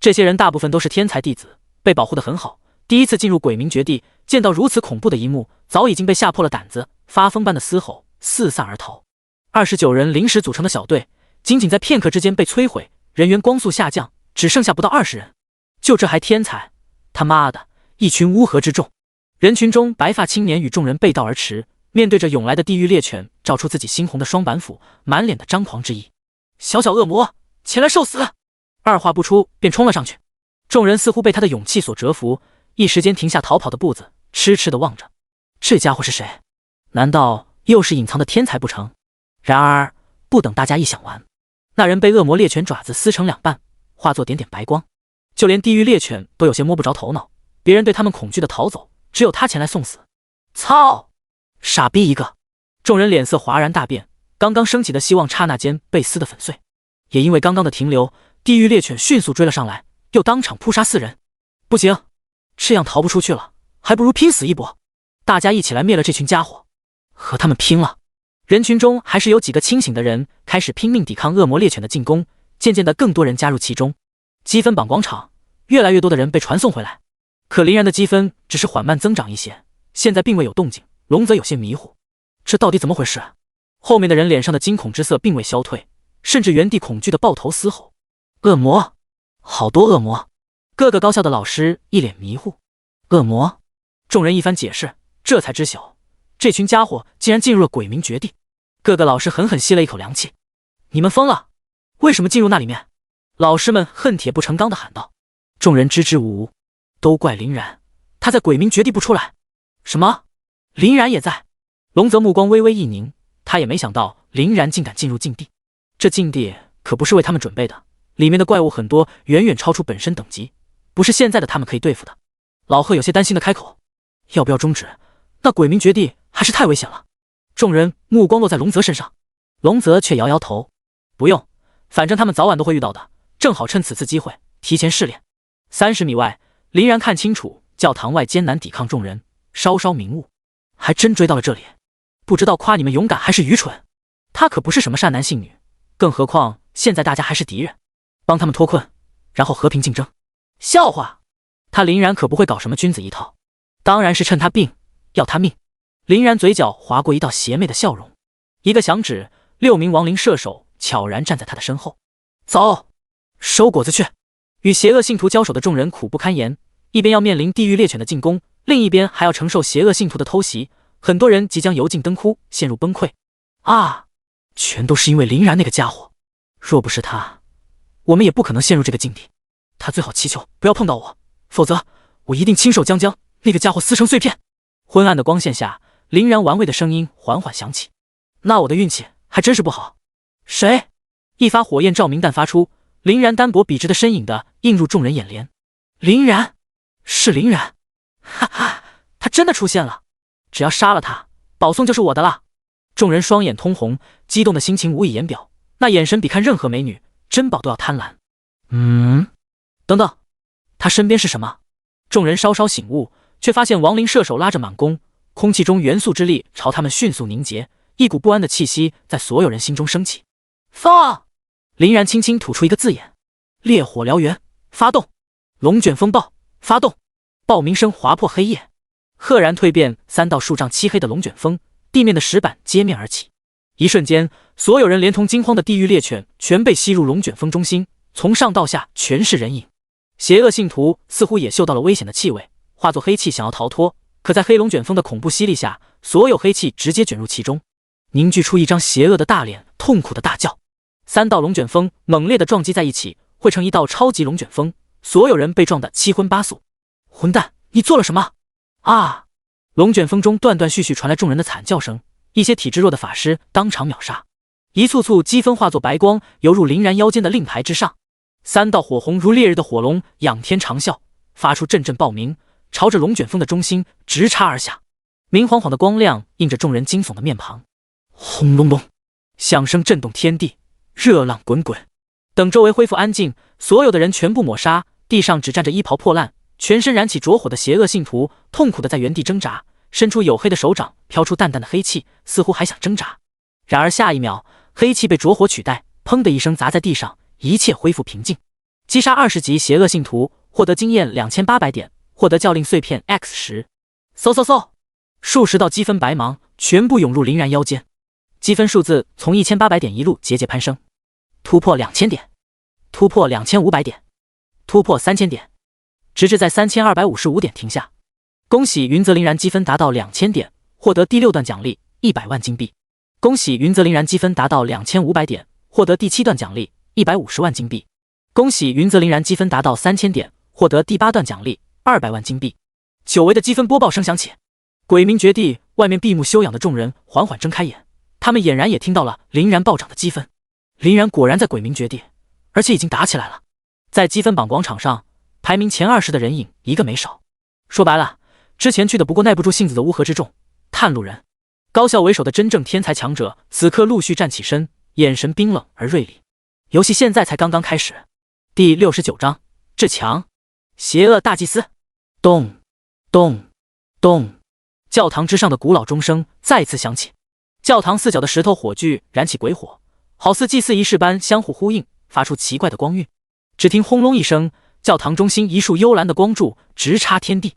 这些人大部分都是天才弟子，被保护得很好，第一次进入鬼冥绝地，见到如此恐怖的一幕，早已经被吓破了胆子，发疯般的嘶吼，四散而逃。29人临时组成的小队，仅仅在片刻之间被摧毁，人员光速下降，只剩下不到20人。就这还天才？他妈的，一群乌合之众！人群中，白发青年与众人背道而驰，面对着涌来的地狱猎犬，照出自己猩红的双板斧，满脸的张狂之意。小小恶魔，前来受死！二话不出便冲了上去。众人似乎被他的勇气所折服，一时间停下逃跑的步子，痴痴地望着。这家伙是谁？难道又是隐藏的天才不成？然而不等大家一想完，那人被恶魔猎犬爪子撕成2半，化作点点白光。就连地狱猎犬都有些摸不着头脑，别人对他们恐惧的逃走，只有他前来送死。操！傻逼一个！众人脸色哗然大变，刚刚升起的希望刹那间被撕得粉碎。也因为刚刚的停留，地狱猎犬迅速追了上来，又当场扑杀4人。不行，这样逃不出去了，还不如拼死一搏！大家一起来灭了这群家伙，和他们拼了！人群中还是有几个清醒的人，开始拼命抵抗恶魔猎犬的进攻，渐渐的更多人加入其中。积分榜广场，越来越多的人被传送回来，可林然的积分只是缓慢增长一些，现在并未有动静。龙泽有些迷糊，这到底怎么回事？后面的人脸上的惊恐之色并未消退，甚至原地恐惧的抱头嘶吼。恶魔，好多恶魔！各个高校的老师一脸迷糊。恶魔？众人一番解释，这才知晓，这群家伙竟然进入了鬼冥绝地。各个老师狠狠吸了一口凉气。你们疯了？为什么进入那里面？老师们恨铁不成钢地喊道。众人支支吾吾，都怪林然，他在鬼冥绝地不出来。什么？林然也在？龙泽目光微微一凝，他也没想到林然竟敢进入禁地。这禁地可不是为他们准备的，里面的怪物很多，远远超出本身等级，不是现在的他们可以对付的。老贺有些担心地开口，要不要终止？那鬼冥绝地还是太危险了。众人目光落在龙泽身上，龙泽却摇摇头，不用，反正他们早晚都会遇到的，正好趁此次机会提前试炼。30米外，林然看清楚教堂外艰难抵抗众人，稍稍明悟，还真追到了这里，不知道夸你们勇敢还是愚蠢。他可不是什么善男信女，更何况现在大家还是敌人，帮他们脱困，然后和平竞争。笑话，他林然可不会搞什么君子一套，当然是趁他病要他命。林然嘴角划过一道邪魅的笑容，一个响指，6名亡灵射手悄然站在他的身后。走，收果子去！与邪恶信徒交手的众人苦不堪言，一边要面临地狱猎犬的进攻，另一边还要承受邪恶信徒的偷袭，很多人即将油尽灯枯，陷入崩溃。啊！全都是因为林然那个家伙，若不是他，我们也不可能陷入这个境地。他最好祈求不要碰到我，否则我一定亲手将那个家伙撕成碎片。昏暗的光线下，林然玩味的声音缓缓响起。那我的运气还真是不好。谁？一发火焰照明弹发出，林然单薄笔直的身影的映入众人眼帘。林然，是林然！哈哈，他真的出现了！只要杀了他，保送就是我的了。众人双眼通红，激动的心情无以言表，那眼神比看任何美女珍宝都要贪婪。等等，他身边是什么？众人稍稍醒悟，却发现亡灵射手拉着满弓，空气中元素之力朝他们迅速凝结，一股不安的气息在所有人心中升起。放！林然轻轻吐出一个字眼：烈火燎原，发动！龙卷风暴，发动！爆鸣声划破黑夜，赫然蜕变3道数丈漆黑的龙卷风，地面的石板揭面而起。一瞬间，所有人连同惊慌的地狱猎犬全被吸入龙卷风中心，从上到下全是人影。邪恶信徒似乎也嗅到了危险的气味，化作黑气想要逃脱，可在黑龙卷风的恐怖吸力下，所有黑气直接卷入其中，凝聚出一张邪恶的大脸，痛苦的大叫。3道龙卷风猛烈地撞击在一起，汇成一道超级龙卷风，所有人被撞得七荤八素。混蛋，你做了什么？啊！龙卷风中断断续续传来众人的惨叫声，一些体质弱的法师当场秒杀，一簇簇积分化作白光，游入林然腰间的令牌之上。3道火红如烈日的火龙仰天长啸，发出阵阵爆鸣，朝着龙卷风的中心直插而下。明晃晃的光亮映着众人惊悚的面庞，轰隆隆，响声震动天地，热浪滚滚。等周围恢复安静，所有的人全部抹杀，地上只站着衣袍破烂、全身燃起灼火的邪恶信徒，痛苦的在原地挣扎，伸出黝黑的手掌，飘出淡淡的黑气，似乎还想挣扎。然而下一秒，黑气被灼火取代，砰的一声砸在地上，一切恢复平静。击杀20级邪恶信徒，获得经验2800点，获得教令碎片 X10。嗖，数十道积分白芒全部涌入林然腰间，积分数字从1800点一路节节攀升，突破2000点，突破2500点，突破3000点，直至在3255点停下。恭喜云泽林然积分达到2000点，获得第6段奖励100万金币。恭喜云泽林然积分达到2500点，获得第7段奖励150万金币。恭喜云泽林然积分达到3000点，获得第8段奖励200万金币。久违的积分播报声响起，鬼鸣绝地，外面闭目休养的众人缓缓睁开眼，他们俨然也听到了林然暴涨的积分。林然果然在鬼鸣绝地，而且已经打起来了。在积分榜广场上，排名前20的人影一个没少。说白了，之前去的不过耐不住性子的乌合之众、探路人。高校为首的真正天才强者此刻陆续站起身，眼神冰冷而锐利。游戏现在才刚刚开始。第69章至强，邪恶大祭司。咚咚咚，教堂之上的古老钟声再次响起，教堂4角的石头火炬燃起鬼火，好似祭祀仪式般相互呼应，发出奇怪的光晕。只听轰隆一声，教堂中心一束幽蓝的光柱直插天地，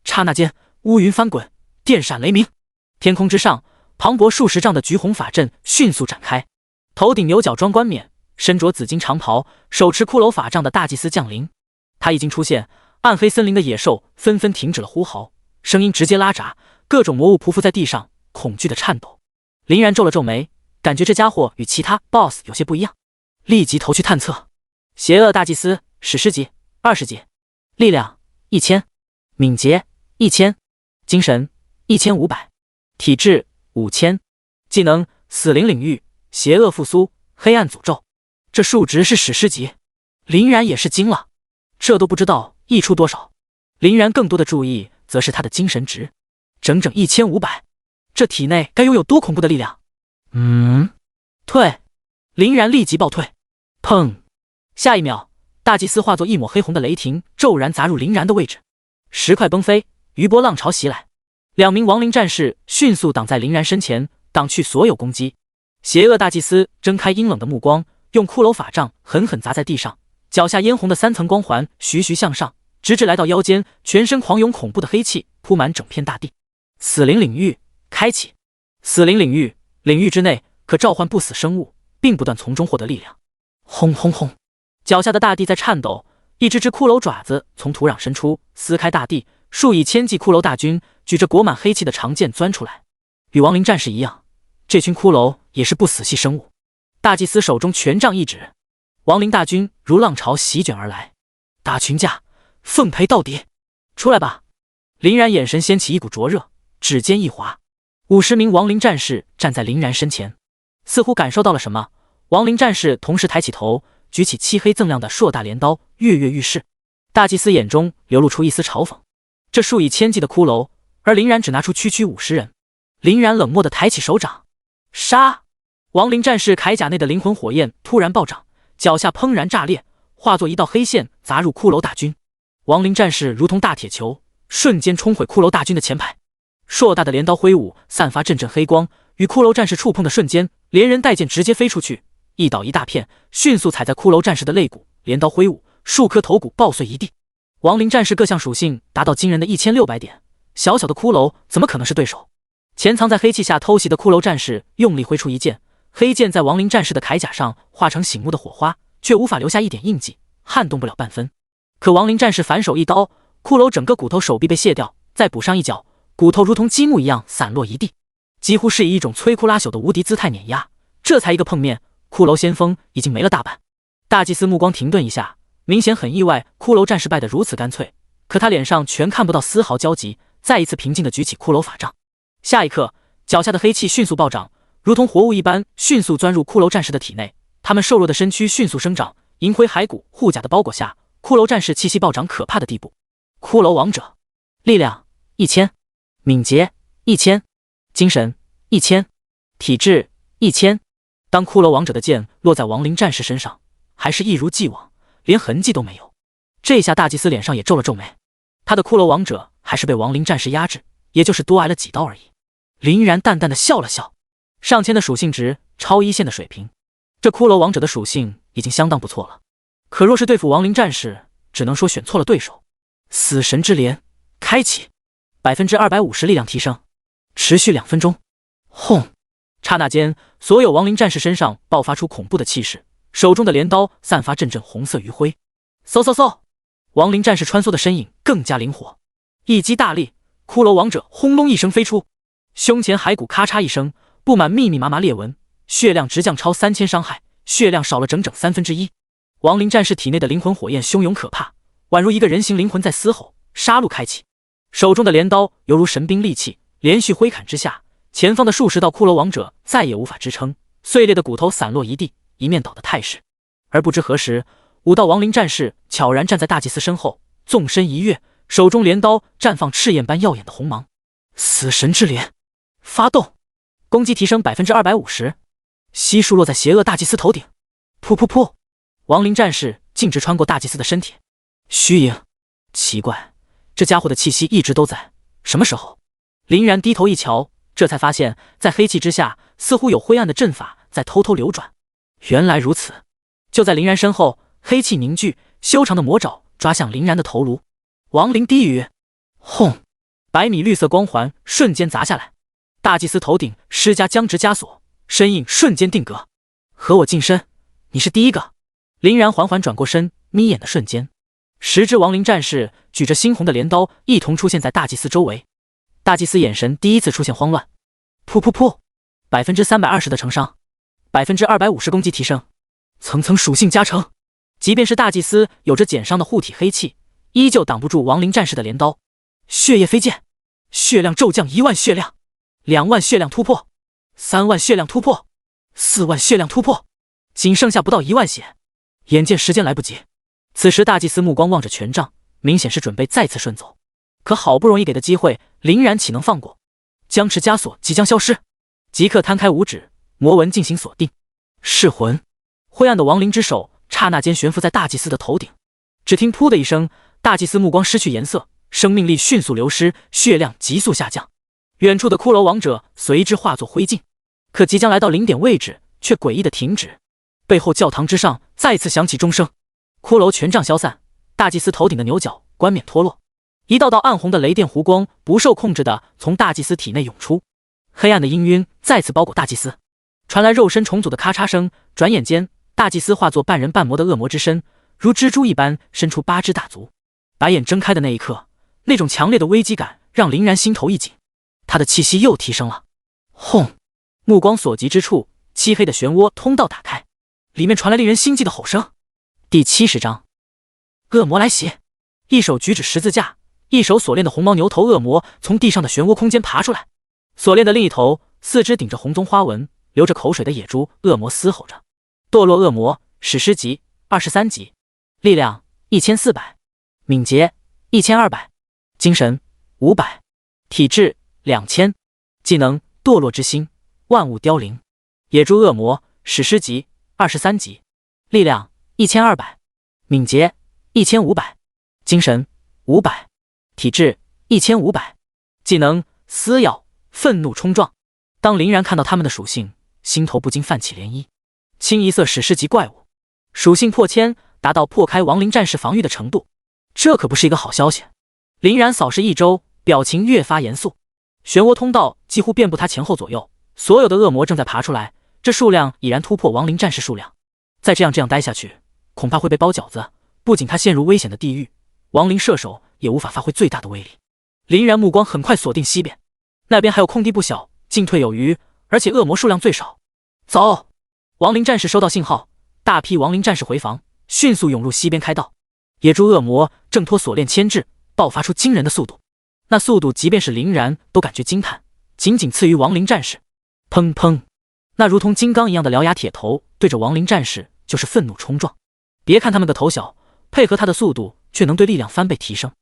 刹那间乌云翻滚，电闪雷鸣。天空之上，磅礴数十丈的橘红法阵迅速展开，头顶牛角装冠冕，身着紫金长袍，手持骷髅法杖的大祭司降临。他已经出现，暗黑森林的野兽纷纷停止了呼嚎，声音直接拉闸，各种魔物匍匐在地上，恐惧的颤抖。林然皱了皱眉，感觉这家伙与其他 BOSS 有些不一样，立即投去探测。邪恶大祭司，史诗级，20级，力量1000，敏捷1000，精神1500，体质5000，技能死灵领域、邪恶复苏、黑暗诅咒。这数值是史诗级，林然也是惊了，这都不知道溢出多少。林然更多的注意则是他的精神值，整整1500，这体内该拥有多恐怖的力量？退！林然立即暴退。砰！下一秒，大祭司化作一抹黑红的雷霆，骤然砸入林然的位置，石块崩飞，余波浪潮袭来。2名亡灵战士迅速挡在林然身前，挡去所有攻击。邪恶大祭司睁开阴冷的目光，用骷髅法杖狠狠砸在地上，脚下嫣红的3层光环徐徐向上，直至来到腰间，全身狂涌恐怖的黑气铺满整片大地。死灵领域开启。死灵领域，领域之内可召唤不死生物，并不断从中获得力量。轰轰轰！脚下的大地在颤抖，一只只骷髅爪子从土壤伸出，撕开大地，数以千计骷髅大军举着裹满黑气的长剑钻出来。与亡灵战士一样，这群骷髅也是不死系生物。大祭司手中权杖一指，亡灵大军如浪潮席卷而来。打群架，奉陪到底！出来吧！林然眼神掀起一股灼热，指尖一划，50名亡灵战士站在林然身前，似乎感受到了什么。亡灵战士同时抬起头，举起漆黑锃亮的硕大镰刀，跃跃欲试。大祭司眼中流露出一丝嘲讽，这数以千计的骷髅，而林然只拿出区50人。林然冷漠地抬起手掌，杀！亡灵战士铠甲内的灵魂火焰突然暴涨，脚下砰然炸裂，化作一道黑线砸入骷髅大军。亡灵战士如同大铁球，瞬间冲毁骷髅大军的前排。硕大的镰刀挥舞，散发阵阵黑光，与骷髅战士触碰的瞬间，连人带剑直接飞出去，一倒一大片，迅速踩在骷髅战士的肋骨，镰刀挥舞，数颗头骨爆碎一地。亡灵战士各项属性达到惊人的1600点，小小的骷髅怎么可能是对手？潜藏在黑气下偷袭的骷髅战士用力挥出一剑，黑剑在亡灵战士的铠甲上化成醒目的火花，却无法留下一点印记，撼动不了半分。可亡灵战士反手一刀，骷髅整个骨头手臂被卸掉，再补上一脚，骨头如同积木一样散落一地，几乎是以一种摧枯拉朽的无敌姿态碾压。这才一个碰面，骷髅先锋已经没了大半。大祭司目光停顿一下，明显很意外骷髅战士败得如此干脆，可他脸上全看不到丝毫焦急，再一次平静地举起骷髅法杖。下一刻，脚下的黑气迅速暴涨，如同活物一般迅速钻入骷髅战士的体内，他们瘦弱的身躯迅速生长，银灰骸骨护甲的包裹下，骷髅战士气息暴涨可怕的地步。骷髅王者，力量1000，敏捷1000，精神1000，体质1000。当骷髅王者的剑落在亡灵战士身上，还是一如既往，连痕迹都没有。这下大祭司脸上也皱了皱眉，他的骷髅王者还是被亡灵战士压制，也就是多挨了几刀而已。林然淡淡的笑了笑，上千的属性值，超一线的水平，这骷髅王者的属性已经相当不错了。可若是对付亡灵战士，只能说选错了对手。死神之镰开启， 250% 力量提升，持续2分钟。轰！刹那间，所有亡灵战士身上爆发出恐怖的气势，手中的镰刀散发阵阵红色余晖。嗖嗖嗖！亡灵战士穿梭的身影更加灵活，一击大力，骷髅王者轰隆一声飞出，胸前骸骨咔嚓一声，布满密密麻麻裂纹，血量直降超3000伤害，血量少了整整1/3。亡灵战士体内的灵魂火焰汹涌可怕，宛如一个人形灵魂在嘶吼。杀戮开启，手中的镰刀犹如神兵利器，连续挥砍之下，前方的数十道骷髅王者再也无法支撑，碎裂的骨头散落一地，一面倒的态势。而不知何时，5道亡灵战士悄然站在大祭司身后，纵身一跃，手中镰刀绽放赤焰般耀眼的红芒。死神之镰发动，攻击提升 250%， 悉数落在邪恶大祭司头顶。噗噗噗！亡灵战士径直穿过大祭司的身体。虚影，奇怪，这家伙的气息一直都在，什么时候？林然低头一瞧，这才发现在黑气之下，似乎有灰暗的阵法在偷偷流转。原来如此。就在林然身后，黑气凝聚，修长的魔爪抓向林然的头颅。亡灵低语，轰！100米绿色光环瞬间砸下来，大祭司头顶施加僵直枷锁，身影瞬间定格。和我近身，你是第一个。林然缓缓转过身，眯眼的瞬间，10只亡灵战士举着猩红的镰刀一同出现在大祭司周围。大祭司眼神第一次出现慌乱。噗噗噗！320%的成伤，250%攻击提升，层层属性加成。即便是大祭司有着减伤的护体黑气，依旧挡不住亡灵战士的镰刀。血液飞溅，血量骤降1万血量，2万血量突破，3万血量突破，4万血量突破，仅剩下不到1万血。眼见时间来不及，此时大祭司目光望着权杖，明显是准备再次顺走。可好不容易给的机会，林然岂能放过？僵持枷锁即将消失，即刻摊开五指，魔纹进行锁定。噬魂，灰暗的亡灵之手刹那间悬浮在大祭司的头顶。只听噗的一声，大祭司目光失去颜色，生命力迅速流失，血量急速下降。远处的骷髅王者随之化作灰烬，可即将来到0点位置，却诡异的停止。背后教堂之上再次响起钟声，骷髅权杖消散，大祭司头顶的牛角冠冕脱落，一道道暗红的雷电弧光不受控制的从大祭司体内涌出，黑暗的氤氲再次包裹大祭司，传来肉身重组的咔嚓声。转眼间，大祭司化作半人半魔的恶魔之身，如蜘蛛一般伸出8只大足。白眼睁开的那一刻，那种强烈的危机感让林然心头一紧，他的气息又提升了。轰！目光所及之处，漆黑的漩涡通道打开，里面传来令人心悸的吼声。第70章，恶魔来袭。一手举止十字架，一手锁链的红毛牛头恶魔从地上的漩涡空间爬出来。锁链的另一头，4只顶着红棕花纹、流着口水的野猪恶魔嘶吼着。堕落恶魔，史诗级，23级，力量1400，敏捷1200，精神500，体质2000，技能堕落之心，万物凋零。野猪恶魔，史诗级，23级，力量1200，敏捷1500，精神500，体质1500，技能撕咬、愤怒冲撞。当林然看到他们的属性，心头不禁泛起涟漪。清一色史诗级怪物，属性破千，达到破开亡灵战士防御的程度，这可不是一个好消息。林然扫视一周，表情越发严肃。漩涡通道几乎遍布他前后左右，所有的恶魔正在爬出来，这数量已然突破亡灵战士数量。再这样待下去，恐怕会被包饺子。不仅他陷入危险的地狱，亡灵射手也无法发挥最大的威力。林然目光很快锁定西边，那边还有空地不小，进退有余，而且恶魔数量最少。走！亡灵战士收到信号，大批亡灵战士回防，迅速涌入西边开道。野猪恶魔挣脱锁链牵制，爆发出惊人的速度。那速度即便是林然都感觉惊叹，仅次于亡灵战士。砰砰！那如同金刚一样的獠牙铁头对着亡灵战士就是愤怒冲撞。别看他们个头小，配合他的速度却能对力量翻倍提升。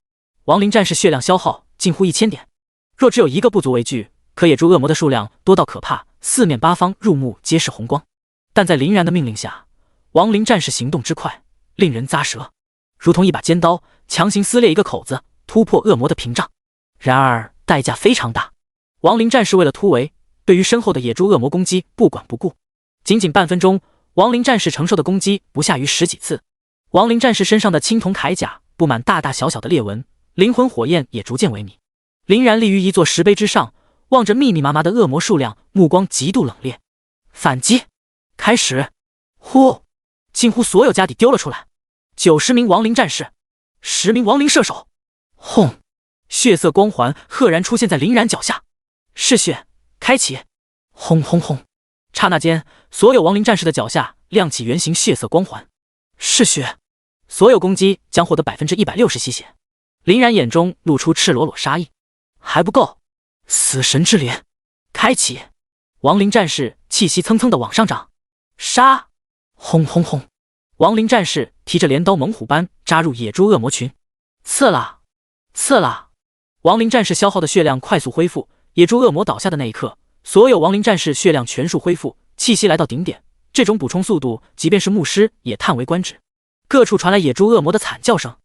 亡灵战士血量消耗近乎1000点，若只有一个不足为惧，可野猪恶魔的数量多到可怕，四面八方入目皆是红光。但在林然的命令下，亡灵战士行动之快，令人咂舌，如同一把尖刀，强行撕裂一个口子，突破恶魔的屏障。然而代价非常大，亡灵战士为了突围，对于身后的野猪恶魔攻击不管不顾。仅半分钟，亡灵战士承受的攻击不下于10几次。亡灵战士身上的青铜铠甲布满大大小小的裂纹，灵魂火焰也逐渐萎靡。林然立于一座石碑之上，望着密密麻麻的恶魔数量，目光极度冷冽。反击开始！呼！近乎所有家底丢了出来，90名亡灵战士，10名亡灵射手。轰！血色光环赫然出现在林然脚下，嗜血开启！轰轰轰！刹那间，所有亡灵战士的脚下亮起圆形血色光环。嗜血！所有攻击将获得160%吸血。林然眼中露出赤裸裸杀意。还不够！死神之镰开启！亡灵战士气息蹭蹭的往上涨。杀！轰轰轰！亡灵战士提着镰刀猛虎般扎入野猪恶魔群，刺啦刺啦！亡灵战士消耗的血量快速恢复，野猪恶魔倒下的那一刻，所有亡灵战士血量全数恢复，气息来到顶点。这种补充速度，即便是牧师也叹为观止。各处传来野猪恶魔的惨叫声。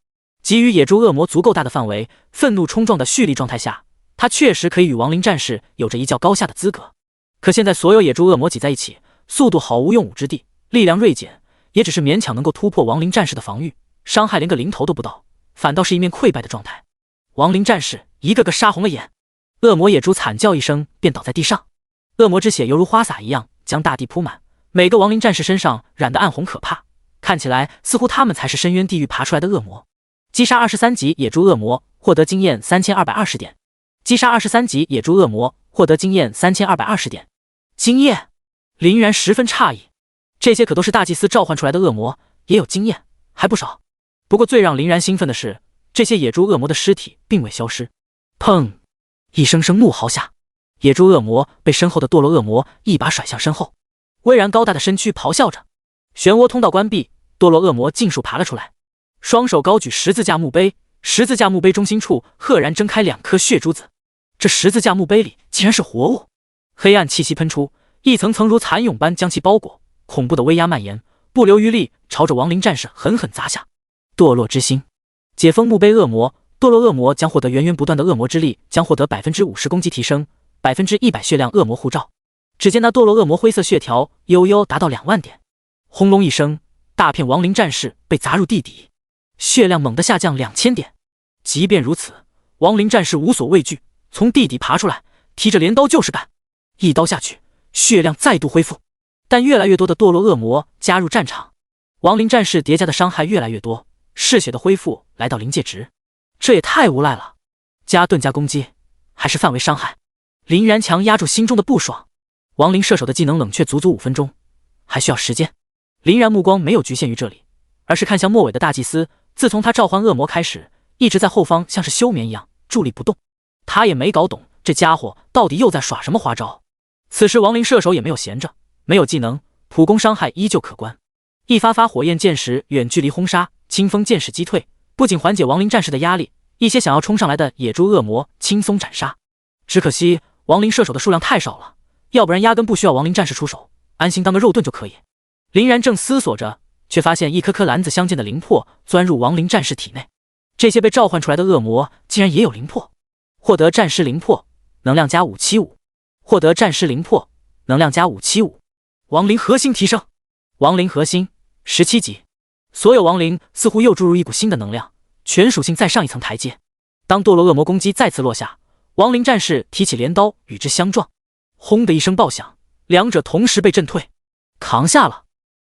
给予野猪恶魔足够大的范围，愤怒冲撞的蓄力状态下，他确实可以与亡灵战士有着一较高下的资格。可现在所有野猪恶魔挤在一起，速度毫无用武之地，力量锐减，也只是勉强能够突破亡灵战士的防御，伤害连个零头都不到，反倒是一面溃败的状态。亡灵战士一个个杀红了眼，恶魔野猪惨叫一声便倒在地上，恶魔之血犹如花洒一样将大地铺满，每个亡灵战士身上染得暗红可怕，看起来似乎他们才是深渊地狱爬出来的恶魔。击杀23级野猪恶魔，获得经验3220点。击杀23级野猪恶魔，获得经验3220点。经验！林然十分诧异，这些可都是大祭司召唤出来的恶魔，也有经验，还不少。不过最让林然兴奋的是，这些野猪恶魔的尸体并未消失。砰！一声声怒嚎下，野猪恶魔被身后的堕落恶魔一把甩向身后，巍然高大的身躯咆哮着。漩涡通道关闭，堕落恶魔尽数爬了出来，双手高举十字架墓碑，十字架墓碑中心处赫然睁开2颗血珠子。这十字架墓碑里竟然是活物，黑暗气息喷出，一层层如蚕蛹般将其包裹，恐怖的威压蔓延，不留余力朝着亡灵战士狠狠砸下。堕落之心，解封墓碑恶魔，堕落恶魔将获得源源不断的恶魔之力，将获得50%攻击提升，100%血量恶魔护罩。只见那堕落恶魔灰色血条悠悠达到2万点。轰隆一声，大片亡灵战士被砸入地底，血量猛地下降2000点。即便如此，亡灵战士无所畏惧，从地底爬出来，提着镰刀就是干。一刀下去，血量再度恢复。但越来越多的堕落恶魔加入战场，亡灵战士叠加的伤害越来越多，嗜血的恢复来到临界值。这也太无赖了，加盾加攻击，还是范围伤害。林然强压住心中的不爽。亡灵射手的技能冷却足足5分钟，还需要时间。林然目光没有局限于这里，而是看向末尾的大祭司。自从他召唤恶魔开始，一直在后方像是休眠一样伫立不动。他也没搞懂这家伙到底又在耍什么花招。此时亡灵射手也没有闲着，没有技能，普攻伤害依旧可观。一发发火焰箭矢远距离轰杀，清风箭矢击退，不仅缓解亡灵战士的压力，一些想要冲上来的野猪恶魔轻松斩杀。只可惜亡灵射手的数量太少了，要不然压根不需要亡灵战士出手，安心当个肉盾就可以。林然正思索着，却发现一颗颗蓝紫相间的灵魄钻入亡灵战士体内。这些被召唤出来的恶魔竟然也有灵魄，获得战士灵魄，能量加575，获得战尸灵魄，能量加575。亡灵核心提升，亡灵核心17级，所有亡灵似乎又注入一股新的能量，全属性再上一层台阶。当堕落恶魔攻击再次落下，亡灵战士提起镰刀与之相撞，轰的一声爆响，两者同时被震退，扛下了。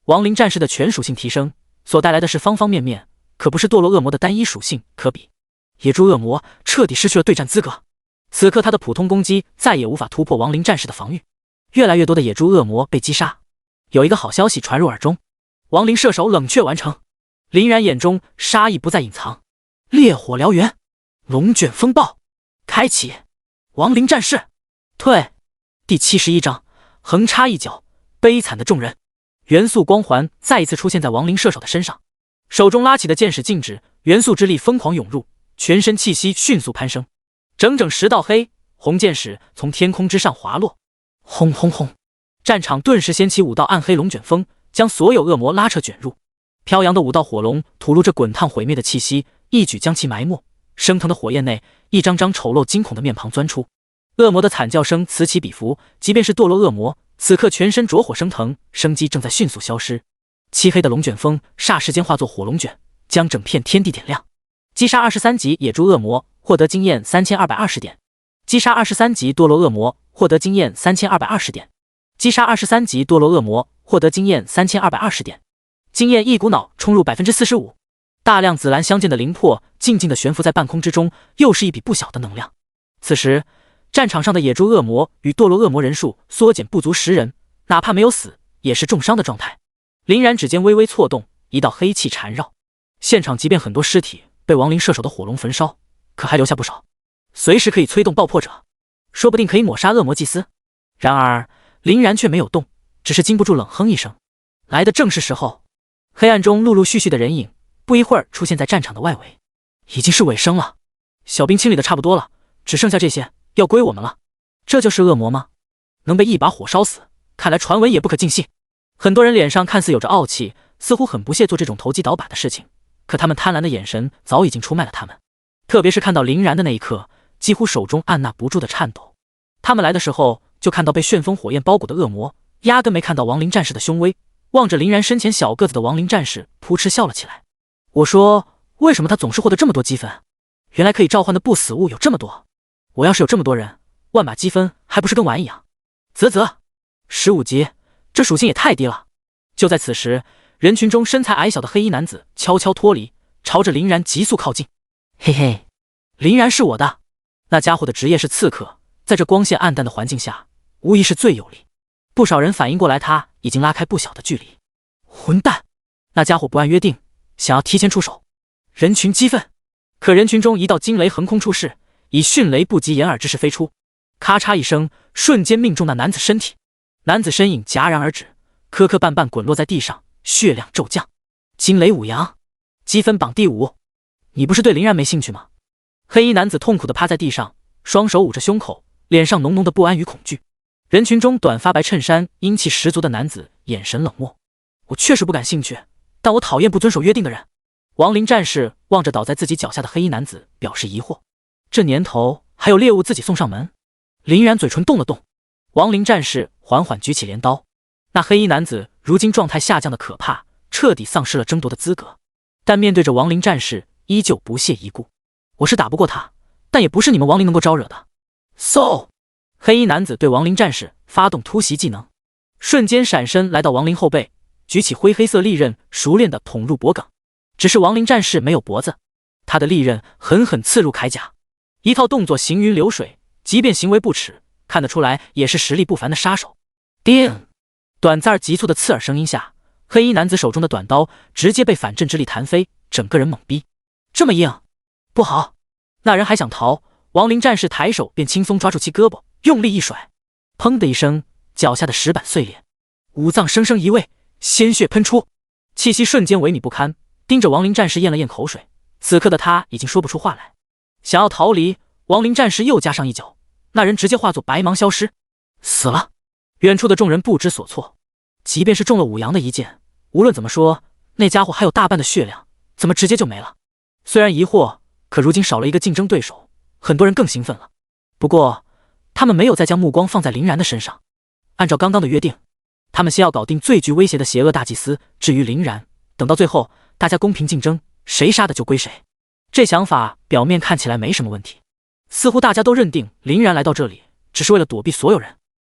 亡灵战士的全属性提升所带来的是方方面面，可不是堕落恶魔的单一属性可比。野猪恶魔彻底失去了对战资格，此刻他的普通攻击再也无法突破亡灵战士的防御，越来越多的野猪恶魔被击杀。有一个好消息传入耳中，亡灵射手冷却完成。林然眼中杀意不再隐藏，烈火燎原，龙卷风暴开启，亡灵战士退。第71章横插一脚，悲惨的众人。元素光环再一次出现在亡灵射手的身上，手中拉起的剑矢静止，元素之力疯狂涌入，全身气息迅速攀升，整整10道黑红剑矢从天空之上滑落，轰轰轰！战场顿时掀起5道暗黑龙卷风，将所有恶魔拉扯卷入。飘扬的5道火龙吐露着滚烫毁灭的气息，一举将其埋没。升腾的火焰内，一张张丑陋惊恐的面庞钻出，恶魔的惨叫声此起彼伏。即便是堕落恶魔，此刻全身灼火升腾，生机正在迅速消失。漆黑的龙卷风霎时间化作火龙卷，将整片天地点亮。击杀23级野猪恶魔，获得经验3220点。击杀23级堕落恶魔，获得经验3220点。击杀23级堕落恶魔，获得经验3220点。经验一股脑冲入 45%， 大量紫蓝相间的灵魄静静地悬浮在半空之中，又是一笔不小的能量。此时战场上的野猪恶魔与堕落恶魔人数缩减不足10人，哪怕没有死也是重伤的状态。林然指尖微微错动，一道黑气缠绕现场，即便很多尸体被亡灵射手的火龙焚烧，可还留下不少，随时可以催动爆破者，说不定可以抹杀恶魔祭司。然而林然却没有动，只是禁不住冷哼一声，来的正是时候。黑暗中陆陆续续的人影不一会儿出现在战场的外围，已经是尾声了，小兵清理的差不多了，只剩下这些要归我们了。这就是恶魔吗？能被一把火烧死，看来传闻也不可尽信。很多人脸上看似有着傲气，似乎很不屑做这种投机倒把的事情，可他们贪婪的眼神早已经出卖了他们。特别是看到林然的那一刻，几乎手中按捺不住的颤抖。他们来的时候就看到被旋风火焰包裹的恶魔，压根没看到亡灵战士的凶威。望着林然身前小个子的亡灵战士，扑哧笑了起来。我说，为什么他总是获得这么多积分？原来可以召唤的不死物有这么多。我要是有这么多人，万把积分还不是跟玩一样？啧，15级，这属性也太低了。就在此时，人群中身材矮小的黑衣男子悄悄脱离，朝着林然急速靠近。嘿嘿，林然是我的。那家伙的职业是刺客，在这光线暗淡的环境下，无疑是最有利。不少人反应过来，他已经拉开不小的距离。混蛋，那家伙不按约定，想要提前出手。人群激愤，可人群中一道惊雷横空出世，以迅雷不及掩耳之势飞出，咔嚓一声，瞬间命中那男子身体。男子身影戛然而止，磕磕绊绊滚落在地上，血量骤降。惊雷五阳，积分榜第5。你不是对林然没兴趣吗？黑衣男子痛苦地趴在地上，双手捂着胸口，脸上浓浓的不安与恐惧。人群中短发白衬衫阴气十足的男子眼神冷漠。我确实不感兴趣，但我讨厌不遵守约定的人。亡灵战士望着倒在自己脚下的黑衣男子表示疑惑，这年头还有猎物自己送上门？林然嘴唇动了动。亡灵战士缓缓举起镰刀，那黑衣男子如今状态下降的可怕，彻底丧失了争夺的资格，但面对着亡灵战士依旧不屑一顾。我是打不过他，但也不是你们亡灵能够招惹的。嗖！黑衣男子对亡灵战士发动突袭技能，瞬间闪身来到亡灵后背，举起灰黑色利刃，熟练地捅入脖颈。只是亡灵战士没有脖子，他的利刃狠狠刺入铠甲，一套动作行云流水，即便行为不耻，看得出来也是实力不凡的杀手。叮！短暂而急促的刺耳声音下，黑衣男子手中的短刀直接被反震之力弹飞，整个人懵逼。这么硬，不好！那人还想逃，亡灵战士抬手便轻松抓住其胳膊，用力一甩，砰的一声，脚下的石板碎裂，五脏生生移位，鲜血喷出，气息瞬间萎靡不堪，盯着亡灵战士咽了咽口水。此刻的他已经说不出话来，想要逃离，亡灵战士又加上一脚，那人直接化作白芒消失，死了。远处的众人不知所措，即便是中了5阳的一剑，无论怎么说，那家伙还有大半的血量，怎么直接就没了？虽然疑惑，可如今少了一个竞争对手，很多人更兴奋了。不过他们没有再将目光放在林然的身上。按照刚刚的约定，他们先要搞定最具威胁的邪恶大祭司，至于林然，等到最后大家公平竞争，谁杀的就归谁。这想法表面看起来没什么问题，似乎大家都认定林然来到这里只是为了躲避所有人，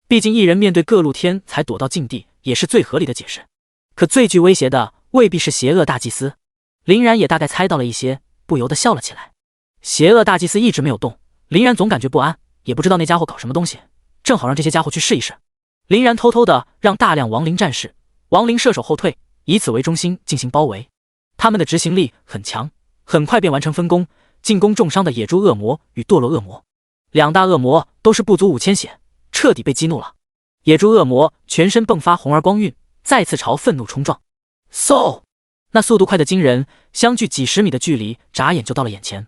毕竟一人面对各路天才躲到禁地也是最合理的解释。可最具威胁的未必是邪恶大祭司，林然也大概猜到了一些，不由得笑了起来。邪恶大祭司一直没有动，林然总感觉不安，也不知道那家伙搞什么东西，正好让这些家伙去试一试。林然偷偷的让大量亡灵战士、亡灵射手后退，以此为中心进行包围。他们的执行力很强，很快便完成分工，进攻重伤的野猪恶魔与堕落恶魔。两大恶魔都是不足5000血，彻底被激怒了。野猪恶魔全身迸发红而光晕，再次朝愤怒冲撞。嗖！那速度快得惊人，相距几十米的距离，眨眼就到了眼前。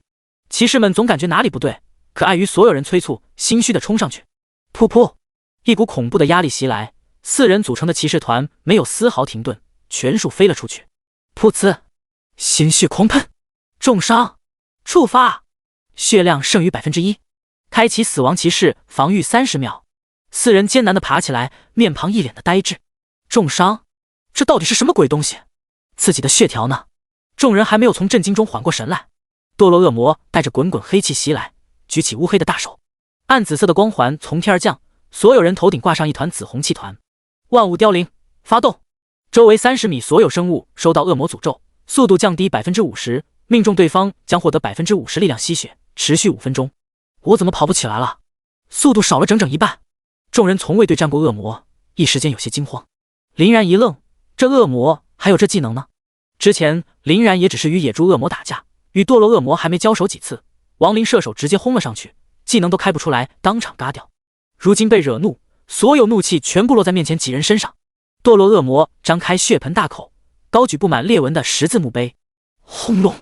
骑士们总感觉哪里不对，可碍于所有人催促，心虚的冲上去。噗噗！一股恐怖的压力袭来，4人组成的骑士团没有丝毫停顿，全数飞了出去。噗呲！鲜血狂喷，重伤，触发，血量剩余 1%， 开启死亡骑士防御30秒。4人艰难地爬起来，面庞一脸的呆滞。重伤？这到底是什么鬼东西？自己的血条呢？众人还没有从震惊中缓过神来，堕落恶魔带着滚滚黑气袭来，举起乌黑的大手，暗紫色的光环从天而降，所有人头顶挂上一团紫红气团。万物凋零，发动！周围30米所有生物收到恶魔诅咒，速度降低 50%， 命中对方将获得 50% 力量吸血，持续5分钟。我怎么跑不起来了？速度少了整整一半。众人从未对战过恶魔，一时间有些惊慌。林然一愣，这恶魔还有这技能呢？之前林然也只是与野猪恶魔打架，与堕落恶魔还没交手几次，亡灵射手直接轰了上去，技能都开不出来，当场嘎掉。如今被惹怒，所有怒气全部落在面前几人身上。堕落恶魔张开血盆大口，高举布满裂纹的十字墓碑。轰隆！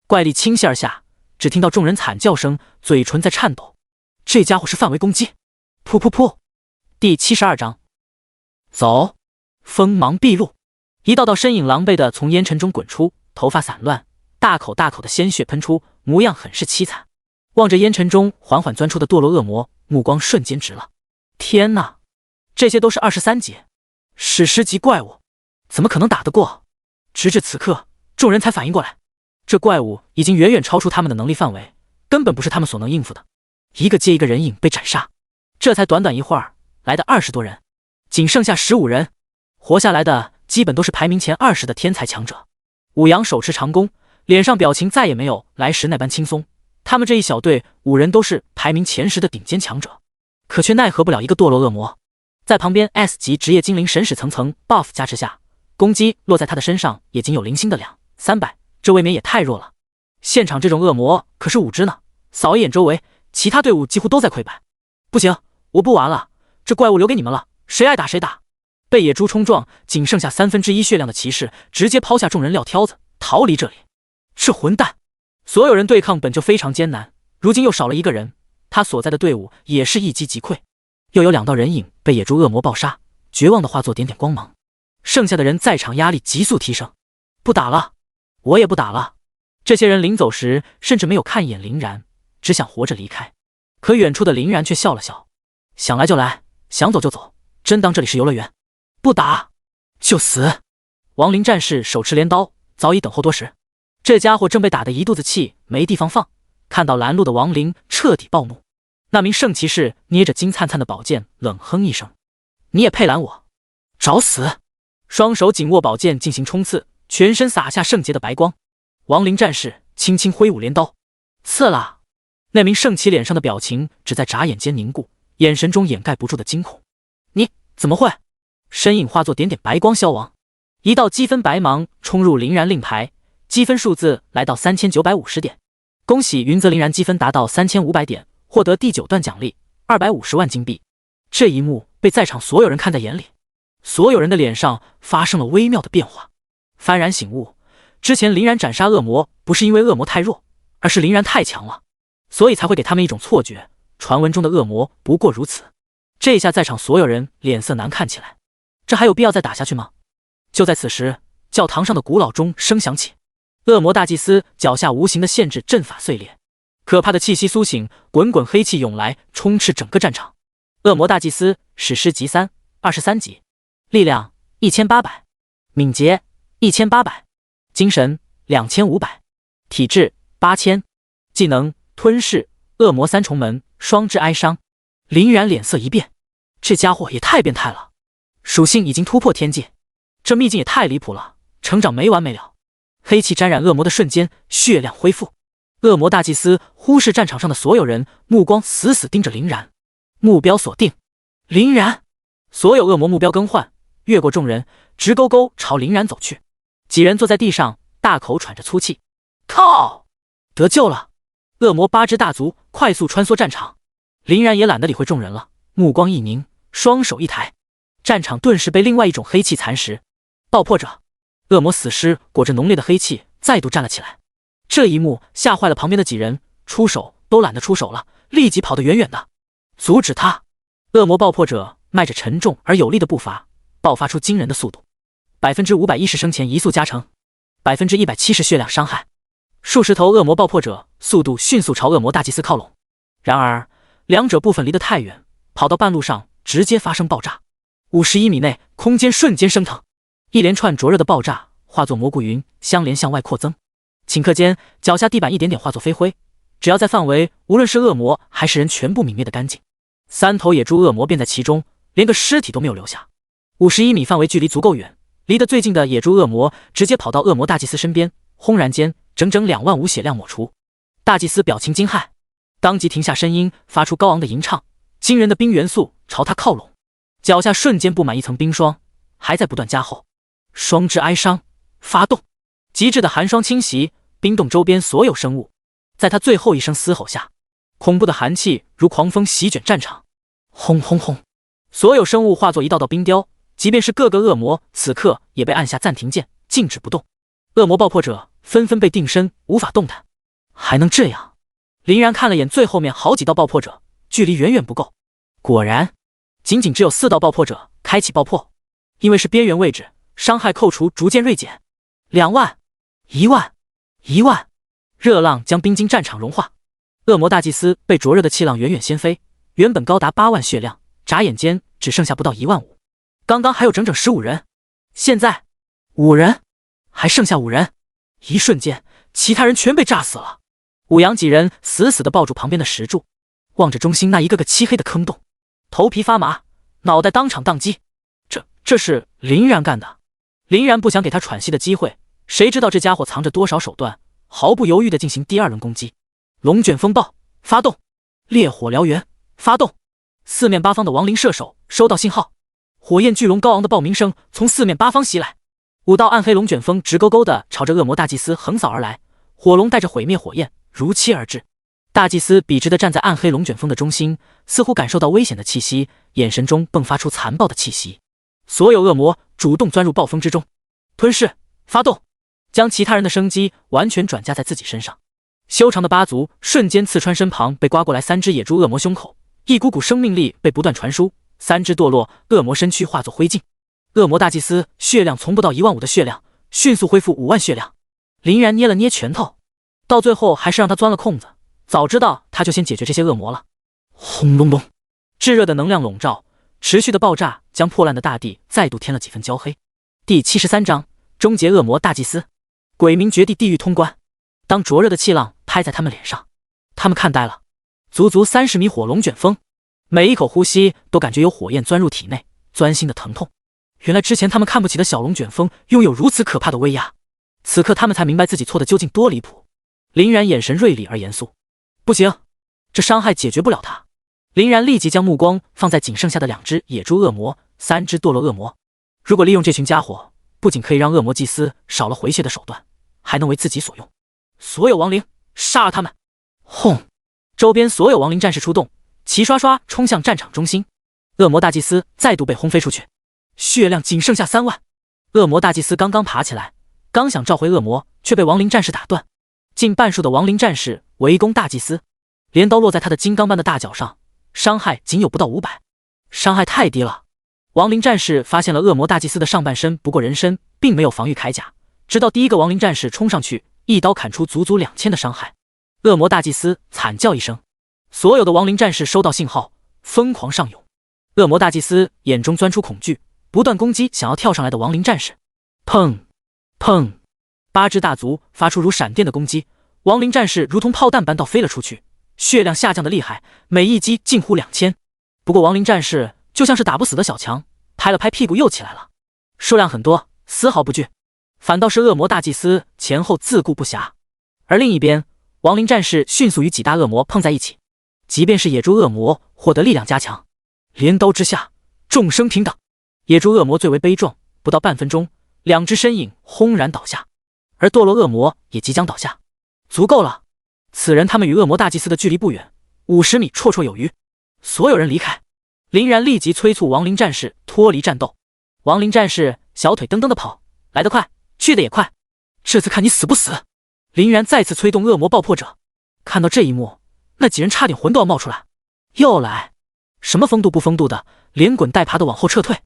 怪力倾泻而下，只听到众人惨叫声，嘴唇在颤抖。这家伙是范围攻击。噗噗噗！第72章，走！锋芒毕露，一道道身影狼狈地从烟尘中滚出，头发散乱，大口大口的鲜血喷出，模样很是凄惨。望着烟尘中缓缓钻出的堕落恶魔，目光瞬间直了。天哪，这些都是23级史诗级怪物，怎么可能打得过？直至此刻，众人才反应过来，这怪物已经远远超出他们的能力范围，根本不是他们所能应付的。一个接一个人影被斩杀，这才短短一会儿，来的20多人，仅剩下15人。活下来的基本都是排名前20的天才强者。武阳手持长弓，脸上表情再也没有来时那般轻松。他们这一小队5人都是排名前10的顶尖强者，可却奈何不了一个堕落恶魔。在旁边 S 级职业精灵神使层层 buff 加持下，攻击落在他的身上也仅有零星的200-300，这未免也太弱了。现场这种恶魔可是5只呢，扫一眼周围，其他队伍几乎都在溃败。不行，我不玩了，这怪物留给你们了，谁爱打谁打。被野猪冲撞，仅剩下1/3血量的骑士直接抛下众人撂挑子，逃离这里。这混蛋！所有人对抗本就非常艰难，如今又少了一个人，他所在的队伍也是一击即溃。又有2道人影被野猪恶魔暴杀，绝望的化作点点光芒。剩下的人在场压力急速提升，不打了，我也不打了。这些人临走时甚至没有看一眼林然，只想活着离开。可远处的林然却笑了笑，想来就来，想走就走，真当这里是游乐园？不打就死！亡灵战士手持镰刀，早已等候多时。这家伙正被打得一肚子气，没地方放。看到拦路的亡灵，彻底暴怒。那名圣骑士捏着金灿灿的宝剑，冷哼一声：“你也配拦我？找死！”双手紧握宝剑进行冲刺，全身洒下圣洁的白光。亡灵战士轻轻挥舞镰刀，刺啦！那名圣骑脸上的表情只在眨眼间凝固，眼神中掩盖不住的惊恐。你怎么会？身影化作点点白光消亡，一道积分白芒冲入林然令牌，积分数字来到3950点。恭喜云泽林然积分达到3500点，获得第9段奖励250万金币。这一幕被在场所有人看在眼里，所有人的脸上发生了微妙的变化，幡然醒悟，之前林然斩杀恶魔不是因为恶魔太弱，而是林然太强了，所以才会给他们一种错觉，传闻中的恶魔不过如此。这下在场所有人脸色难看起来，这还有必要再打下去吗？就在此时，教堂上的古老钟声响起，恶魔大祭司脚下无形的限制阵法碎裂，可怕的气息苏醒，滚滚黑气涌来，充斥整个战场。恶魔大祭司史诗级3 23级，力量1800，敏捷1800，精神2500，体质8000，技能吞噬、恶魔三重门、双之哀伤。林然脸色一变，这家伙也太变态了，属性已经突破天际，这秘境也太离谱了，成长没完没了。黑气沾染恶魔的瞬间，血量恢复。恶魔大祭司忽视战场上的所有人，目光死死盯着林然，目标锁定林然。所有恶魔目标更换，越过众人，直勾勾朝林然走去。几人坐在地上，大口喘着粗气。靠！得救了！恶魔8只大族快速穿梭战场，林然也懒得理会众人了，目光一凝，双手一抬，战场顿时被另外一种黑气蚕食。爆破者！恶魔死尸裹着浓烈的黑气再度站了起来。这一幕吓坏了旁边的几人，出手都懒得出手了，立即跑得远远的，阻止他。恶魔爆破者迈着沉重而有力的步伐，爆发出惊人的速度，510%生前移速加成，170%血量伤害。数十头恶魔爆破者速度迅速朝恶魔大祭司靠拢，然而两者部分离得太远，跑到半路上直接发生爆炸，51米内空间瞬间升腾，一连串灼热的爆炸化作蘑菇云，相连向外扩增。顷刻间，脚下地板一点点化作飞灰，只要在范围，无论是恶魔还是人，全部泯灭得干净。3头野猪恶魔便在其中，连个尸体都没有留下。51米范围距离足够远，离得最近的野猪恶魔直接跑到恶魔大祭司身边，轰然间整整25000血量抹除。大祭司表情惊骇，当即停下声音，发出高昂的吟唱，惊人的冰元素朝他靠拢，脚下瞬间布满一层冰霜，还在不断加厚。双之哀伤发动，极致的寒霜侵袭，冰冻周边所有生物。在他最后一声嘶吼下，恐怖的寒气如狂风席卷战场，轰轰轰！所有生物化作一道道冰雕，即便是各个恶魔，此刻也被按下暂停键，静止不动。恶魔爆破者纷纷被定身，无法动弹。还能这样？林然看了眼最后面好几道爆破者，距离远远不够。果然，仅仅只有4道爆破者开启爆破，因为是边缘位置，伤害扣除逐渐锐减。2万、1万、1万，热浪将冰晶战场融化。恶魔大祭司被灼热的气浪远远掀飞，原本高达8万血量，眨眼间只剩下不到15000。刚刚还有整整15人，现在5人，还剩下5人。一瞬间，其他人全被炸死了。五阳几人死死地抱住旁边的石柱，望着中心那一个个漆黑的坑洞，头皮发麻，脑袋当场宕机。这是林然干的。林然不想给他喘息的机会，谁知道这家伙藏着多少手段，毫不犹豫地进行第2轮攻击。龙卷风暴发动，烈火燎原发动。四面八方的亡灵射手收到信号，火焰巨龙高昂的爆鸣声从四面八方袭来，5道暗黑龙卷风直勾勾地朝着恶魔大祭司横扫而来，火龙带着毁灭火焰如期而至。大祭司笔直地站在暗黑龙卷风的中心，似乎感受到危险的气息，眼神中迸发出残暴的气息。所有恶魔主动钻入暴风之中，吞噬发动，将其他人的生机完全转嫁在自己身上。修长的8族瞬间刺穿身旁被刮过来3只野猪恶魔胸口，一股股生命力被不断传输，3只堕落恶魔身躯化作灰烬。恶魔大祭司血量从不到15000的血量迅速恢复5万血量。林然捏了捏拳头，到最后还是让他钻了空子，早知道他就先解决这些恶魔了。轰隆隆，炙热的能量笼罩，持续的爆炸将破烂的大地再度添了几分焦黑。第73章终结恶魔大祭司，鬼鸣绝地地狱通关。当灼热的气浪拍在他们脸上，他们看呆了。足足30米火龙卷风，每一口呼吸都感觉有火焰钻入体内，钻心的疼痛。原来之前他们看不起的小龙卷风拥有如此可怕的威压，此刻他们才明白自己错的究竟多离谱。林然眼神锐利而严肃，不行，这伤害解决不了他。林然立即将目光放在仅剩下的2只野猪恶魔、3只堕落恶魔。如果利用这群家伙，不仅可以让恶魔祭司少了回血的手段，还能为自己所用。所有亡灵，杀了他们！轰！周边所有亡灵战士出动，齐刷刷冲向战场中心。恶魔大祭司再度被轰飞出去，血量仅剩下3万。恶魔大祭司刚刚爬起来，刚想召回恶魔，却被亡灵战士打断。近半数的亡灵战士围攻大祭司，镰刀落在他的金刚般的大脚上，伤害仅有不到500，伤害太低了。亡灵战士发现了恶魔大祭司的上半身不过人身，并没有防御铠甲，直到第一个亡灵战士冲上去，一刀砍出足足2000的伤害。恶魔大祭司惨叫一声，所有的亡灵战士收到信号，疯狂上涌，恶魔大祭司眼中钻出恐惧，不断攻击想要跳上来的亡灵战士。砰砰，8只大足发出如闪电的攻击，亡灵战士如同炮弹般倒飞了出去，血量下降的厉害，每一击近乎2000。不过亡灵战士就像是打不死的小强，拍了拍屁股又起来了，数量很多，丝毫不惧。反倒是恶魔大祭司前后自顾不暇。而另一边，亡灵战士迅速与几大恶魔碰在一起，即便是野猪恶魔获得力量加强，镰刀之下，众生平等。野猪恶魔最为悲壮，不到半分钟，2只身影轰然倒下，而堕落恶魔也即将倒下。足够了，此人他们与恶魔大祭司的距离不远，50米绰绰有余。所有人离开。林然立即催促亡灵战士脱离战斗。亡灵战士小腿蹬蹬的跑，来得快，去得也快。这次看你死不死！林然再次催动恶魔爆破者。看到这一幕，那几人差点魂都要冒出来。又来，什么风度不风度的，连滚带爬的往后撤退。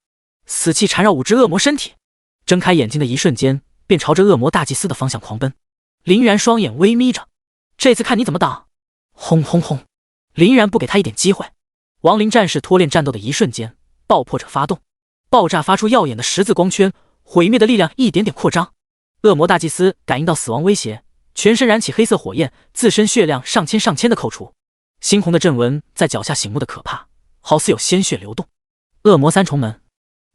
死气缠绕5只恶魔身体，睁开眼睛的一瞬间，便朝着恶魔大祭司的方向狂奔。林然双眼微眯着，这次看你怎么挡！轰轰轰！林然不给他一点机会。亡灵战士脱链战斗的一瞬间，爆破者发动，爆炸发出耀眼的10字光圈，毁灭的力量一点点扩张。恶魔大祭司感应到死亡威胁，全身燃起黑色火焰，自身血量上千的扣除，猩红的阵纹在脚下醒目的可怕，好似有鲜血流动。恶魔3重门，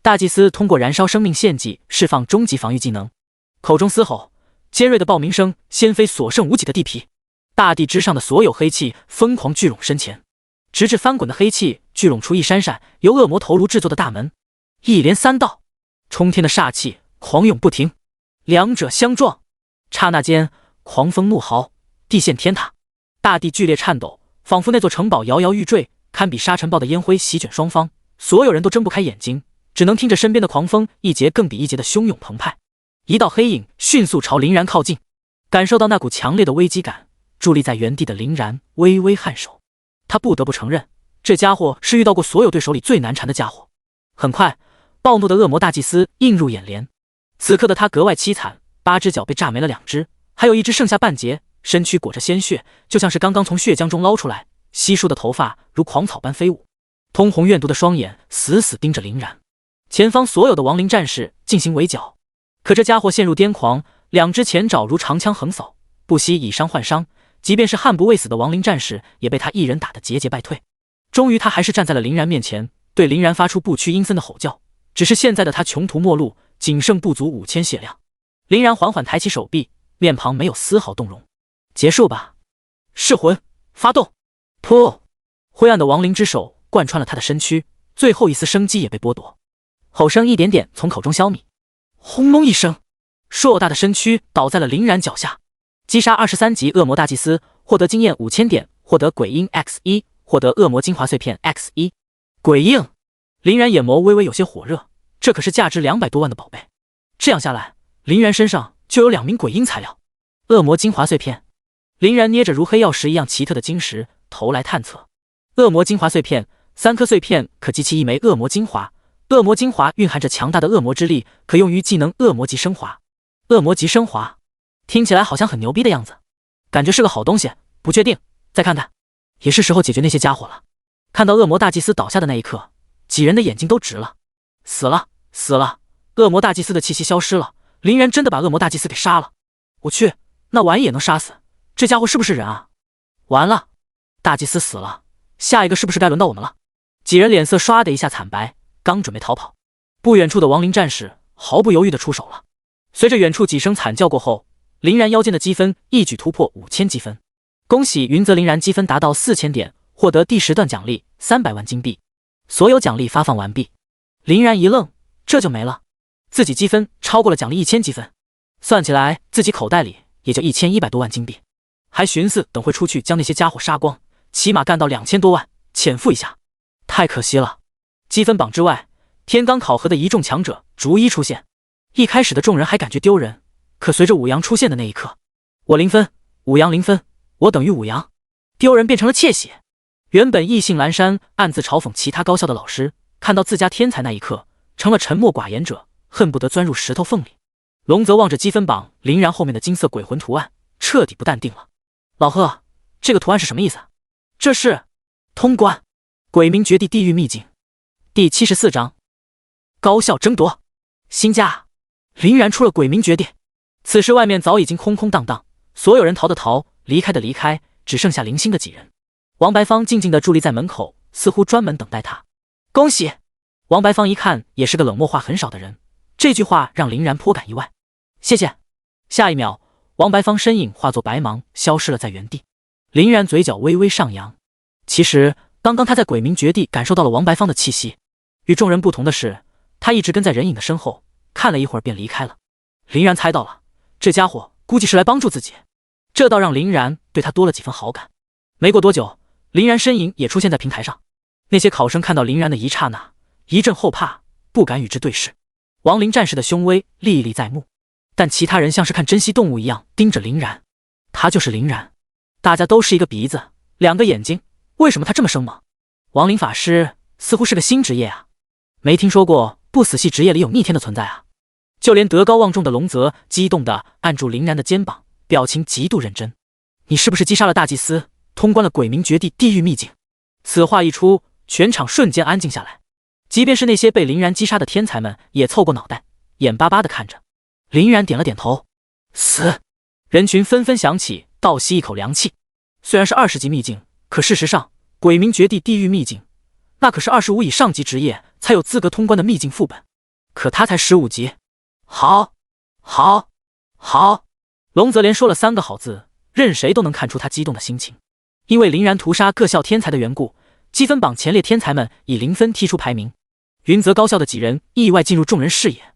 大祭司通过燃烧生命献祭释放终极防御技能，口中嘶吼，尖锐的爆鸣声掀飞所剩无几的地皮，大地之上的所有黑气疯狂聚拢身前，直至翻滚的黑气聚拢出一扇扇由恶魔头颅制作的大门，一连3道，冲天的煞气狂涌不停，两者相撞，刹那间狂风怒嚎，地陷天塌，大地剧烈颤抖，仿佛那座城堡摇摇欲坠，堪比沙尘暴的烟灰席卷双方，所有人都睁不开眼睛，只能听着身边的狂风一节更比一节的汹涌澎湃。一道黑影迅速朝林然靠近，感受到那股强烈的危机感，伫立在原地的林然微微颔首。他不得不承认，这家伙是遇到过所有对手里最难缠的家伙。很快，暴怒的恶魔大祭司映入眼帘，此刻的他格外凄惨，8只脚被炸没了2只，还有1只剩下半截，身躯裹着鲜血，就像是刚刚从血浆中捞出来，稀疏的头发如狂草般飞舞，通红怨毒的双眼死死盯着林然。前方所有的亡灵战士进行围剿，可这家伙陷入癫狂，2只前爪如长枪横扫，不惜以伤换伤，即便是悍不畏死的亡灵战士也被他一人打得节节败退。终于他还是站在了林然面前，对林然发出不屈阴森的吼叫，只是现在的他穷途末路，仅剩不足5000血量。林然缓缓抬起手臂，面庞没有丝毫动容。结束吧，噬魂，发动！噗！灰暗的亡灵之手贯穿了他的身躯，最后一丝生机也被剥夺。吼声一点点从口中消弭，轰隆一声，硕大的身躯倒在了林然脚下。击杀23级恶魔大祭司，获得经验5000点，获得鬼婴 X1，获得恶魔精华碎片 X1。鬼婴！林然眼眸微微有些火热，这可是价值200多万的宝贝。这样下来，林然身上就有2名鬼婴材料。恶魔精华碎片，林然捏着如黑曜石一样奇特的晶石，头来探测。恶魔精华碎片，3颗碎片可集齐1枚恶魔精华，恶魔精华蕴含着强大的恶魔之力，可用于技能恶魔级升华。恶魔级升华，听起来好像很牛逼的样子，感觉是个好东西，不确定，再看看。也是时候解决那些家伙了。看到恶魔大祭司倒下的那一刻，几人的眼睛都直了。死了，死了！恶魔大祭司的气息消失了，林然真的把恶魔大祭司给杀了。我去，那玩意也能杀死？这家伙是不是人啊？完了，大祭司死了，下一个是不是该轮到我们了？几人脸色唰的一下惨白，刚准备逃跑，不远处的亡灵战士毫不犹豫地出手了。随着远处几声惨叫过后，林然腰间的积分一举突破5000积分。恭喜云泽林然积分达到4000点，获得第10段奖励300万金币。所有奖励发放完毕。林然一愣，这就没了？自己积分超过了奖励1000积分，算起来自己口袋里也就1100多万金币。还寻思等会出去将那些家伙杀光，起码干到2000多万，潜伏一下。太可惜了。积分榜之外，天罡考核的一众强者逐一出现。一开始的众人还感觉丢人，可随着武阳出现的那一刻，我0分，武阳0分，我等于武阳，丢人变成了窃喜。原本意兴阑珊暗自嘲讽其他高校的老师，看到自家天才那一刻成了沉默寡言者，恨不得钻入石头缝里。龙泽望着积分榜林然后面的金色鬼魂图案，彻底不淡定了。老贺，这个图案是什么意思？这是通关，鬼冥绝地地狱秘境。第74章高校争夺。新家林然出了鬼鸣绝地，此时外面早已经空空荡荡，所有人逃的逃，离开的离开，只剩下零星的几人。王白芳静静地伫立在门口，似乎专门等待他。恭喜！王白芳一看也是个冷漠话很少的人，这句话让林然颇感意外。谢谢。下一秒，王白芳身影化作白芒，消失了在原地。林然嘴角微微上扬。其实刚刚他在鬼鸣绝地感受到了王白芳的气息，与众人不同的是，他一直跟在人影的身后，看了一会儿便离开了。林然猜到了，这家伙估计是来帮助自己，这倒让林然对他多了几分好感。没过多久，林然身影也出现在平台上。那些考生看到林然的一刹那，一阵后怕，不敢与之对视。亡灵战士的凶威历历在目，但其他人像是看珍稀动物一样盯着林然。他就是林然，大家都是一个鼻子两个眼睛，为什么他这么生猛？亡灵法师似乎是个新职业啊，没听说过不死系职业里有逆天的存在啊。就连德高望重的龙泽激动地按住林然的肩膀，表情极度认真。你是不是击杀了大祭司，通关了鬼鸣绝地地狱秘境？此话一出，全场瞬间安静下来，即便是那些被林然击杀的天才们也凑过脑袋，眼巴巴地看着。林然点了点头，死！人群纷纷响起，倒吸一口凉气。虽然是20级秘境，可事实上鬼鸣绝地地狱秘境那可是25以上级职业才有资格通关的秘境副本，可他才15级。好，好，好！龙泽连说了3个好字，任谁都能看出他激动的心情。因为林然屠杀各校天才的缘故，积分榜前列天才们以0分踢出排名。云泽高校的几人意外进入众人视野。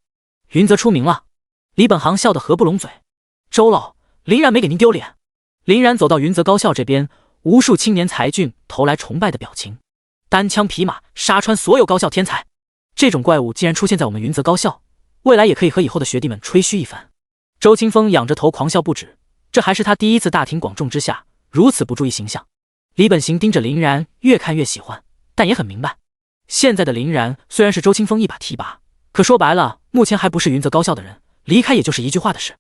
云泽出名了。李本行笑得合不拢嘴。周老，林然没给您丢脸。林然走到云泽高校这边，无数青年才俊投来崇拜的表情。单枪匹马杀穿所有高校天才，这种怪物竟然出现在我们云泽高校，未来也可以和以后的学弟们吹嘘一番。周清风仰着头狂笑不止，这还是他第一次大庭广众之下如此不注意形象。李本行盯着林然，越看越喜欢，但也很明白，现在的林然虽然是周清风一把提拔，可说白了，目前还不是云泽高校的人，离开也就是一句话的事。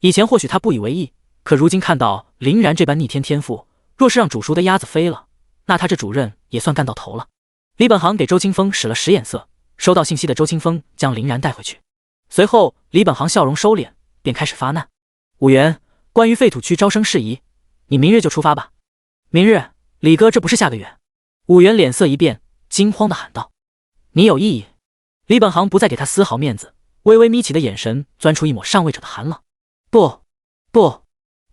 以前或许他不以为意，可如今看到林然这般逆天天赋，若是让煮熟的鸭子飞了，那他这主任也算干到头了。李本行给周清风使了使眼色，收到信息的周清风将林然带回去。随后李本行笑容收敛，便开始发难。武元，关于废土区招生事宜，你明日就出发吧。明日？李哥，这不是下个月？武元脸色一变，惊慌地喊道。你有异议？李本行不再给他丝毫面子，微微眯起的眼神钻出一抹上位者的寒冷。不，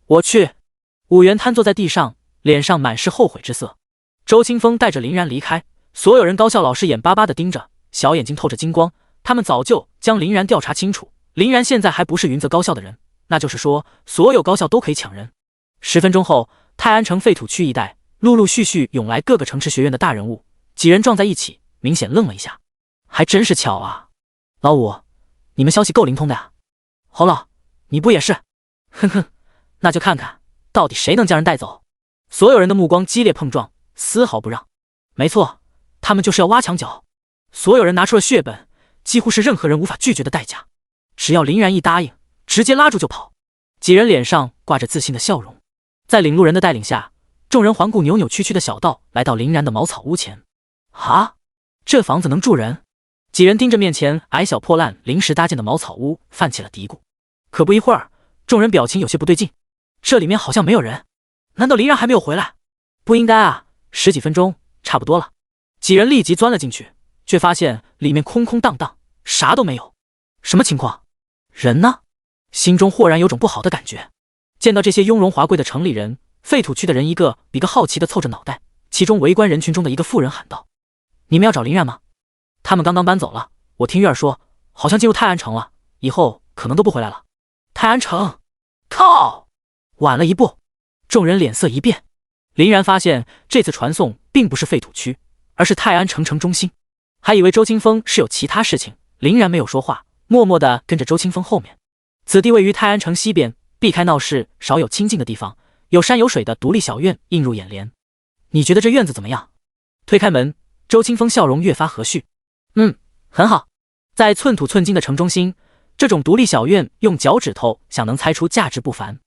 我去。武元瘫坐在地上，脸上满是后悔之色。周清风带着林然离开，所有人高校老师眼巴巴地盯着，小眼睛透着金光，他们早就将林然调查清楚，林然现在还不是云泽高校的人，那就是说所有高校都可以抢人。10分钟后，泰安城废土区一带陆陆续续涌来各个城池学院的大人物，几人撞在一起，明显愣了一下。还真是巧啊。老五，你们消息够灵通的呀。侯老，你不也是？哼哼，那就看看到底谁能将人带走。所有人的目光激烈碰撞，丝毫不让。没错，他们就是要挖墙脚。所有人拿出了血本，几乎是任何人无法拒绝的代价。只要林然一答应，直接拉住就跑。几人脸上挂着自信的笑容。在领路人的带领下，众人环顾扭扭曲曲的小道，来到林然的茅草屋前。啊，这房子能住人？几人盯着面前矮小破烂临时搭建的茅草屋，泛起了嘀咕。可不一会儿，众人表情有些不对劲，这里面好像没有人。难道林然还没有回来？不应该啊，10几分钟差不多了。几人立即钻了进去，却发现里面空空荡荡，啥都没有。什么情况？人呢？心中豁然有种不好的感觉。见到这些雍容华贵的城里人，废土区的人一个比个好奇地凑着脑袋。其中围观人群中的一个妇人喊道：你们要找林然吗？他们刚刚搬走了，我听月儿说好像进入泰安城了，以后可能都不回来了。泰安城？靠，晚了一步。众人脸色一变。林然发现这次传送并不是废土区，而是泰安城城中心。还以为周清风是有其他事情，林然没有说话，默默地跟着周清风后面。此地位于泰安城西边，避开闹市少有清静的地方，有山有水的独立小院映入眼帘。你觉得这院子怎么样？推开门，周清风笑容越发和煦。很好。在寸土寸金的城中心，这种独立小院用脚趾头想能猜出价值不凡。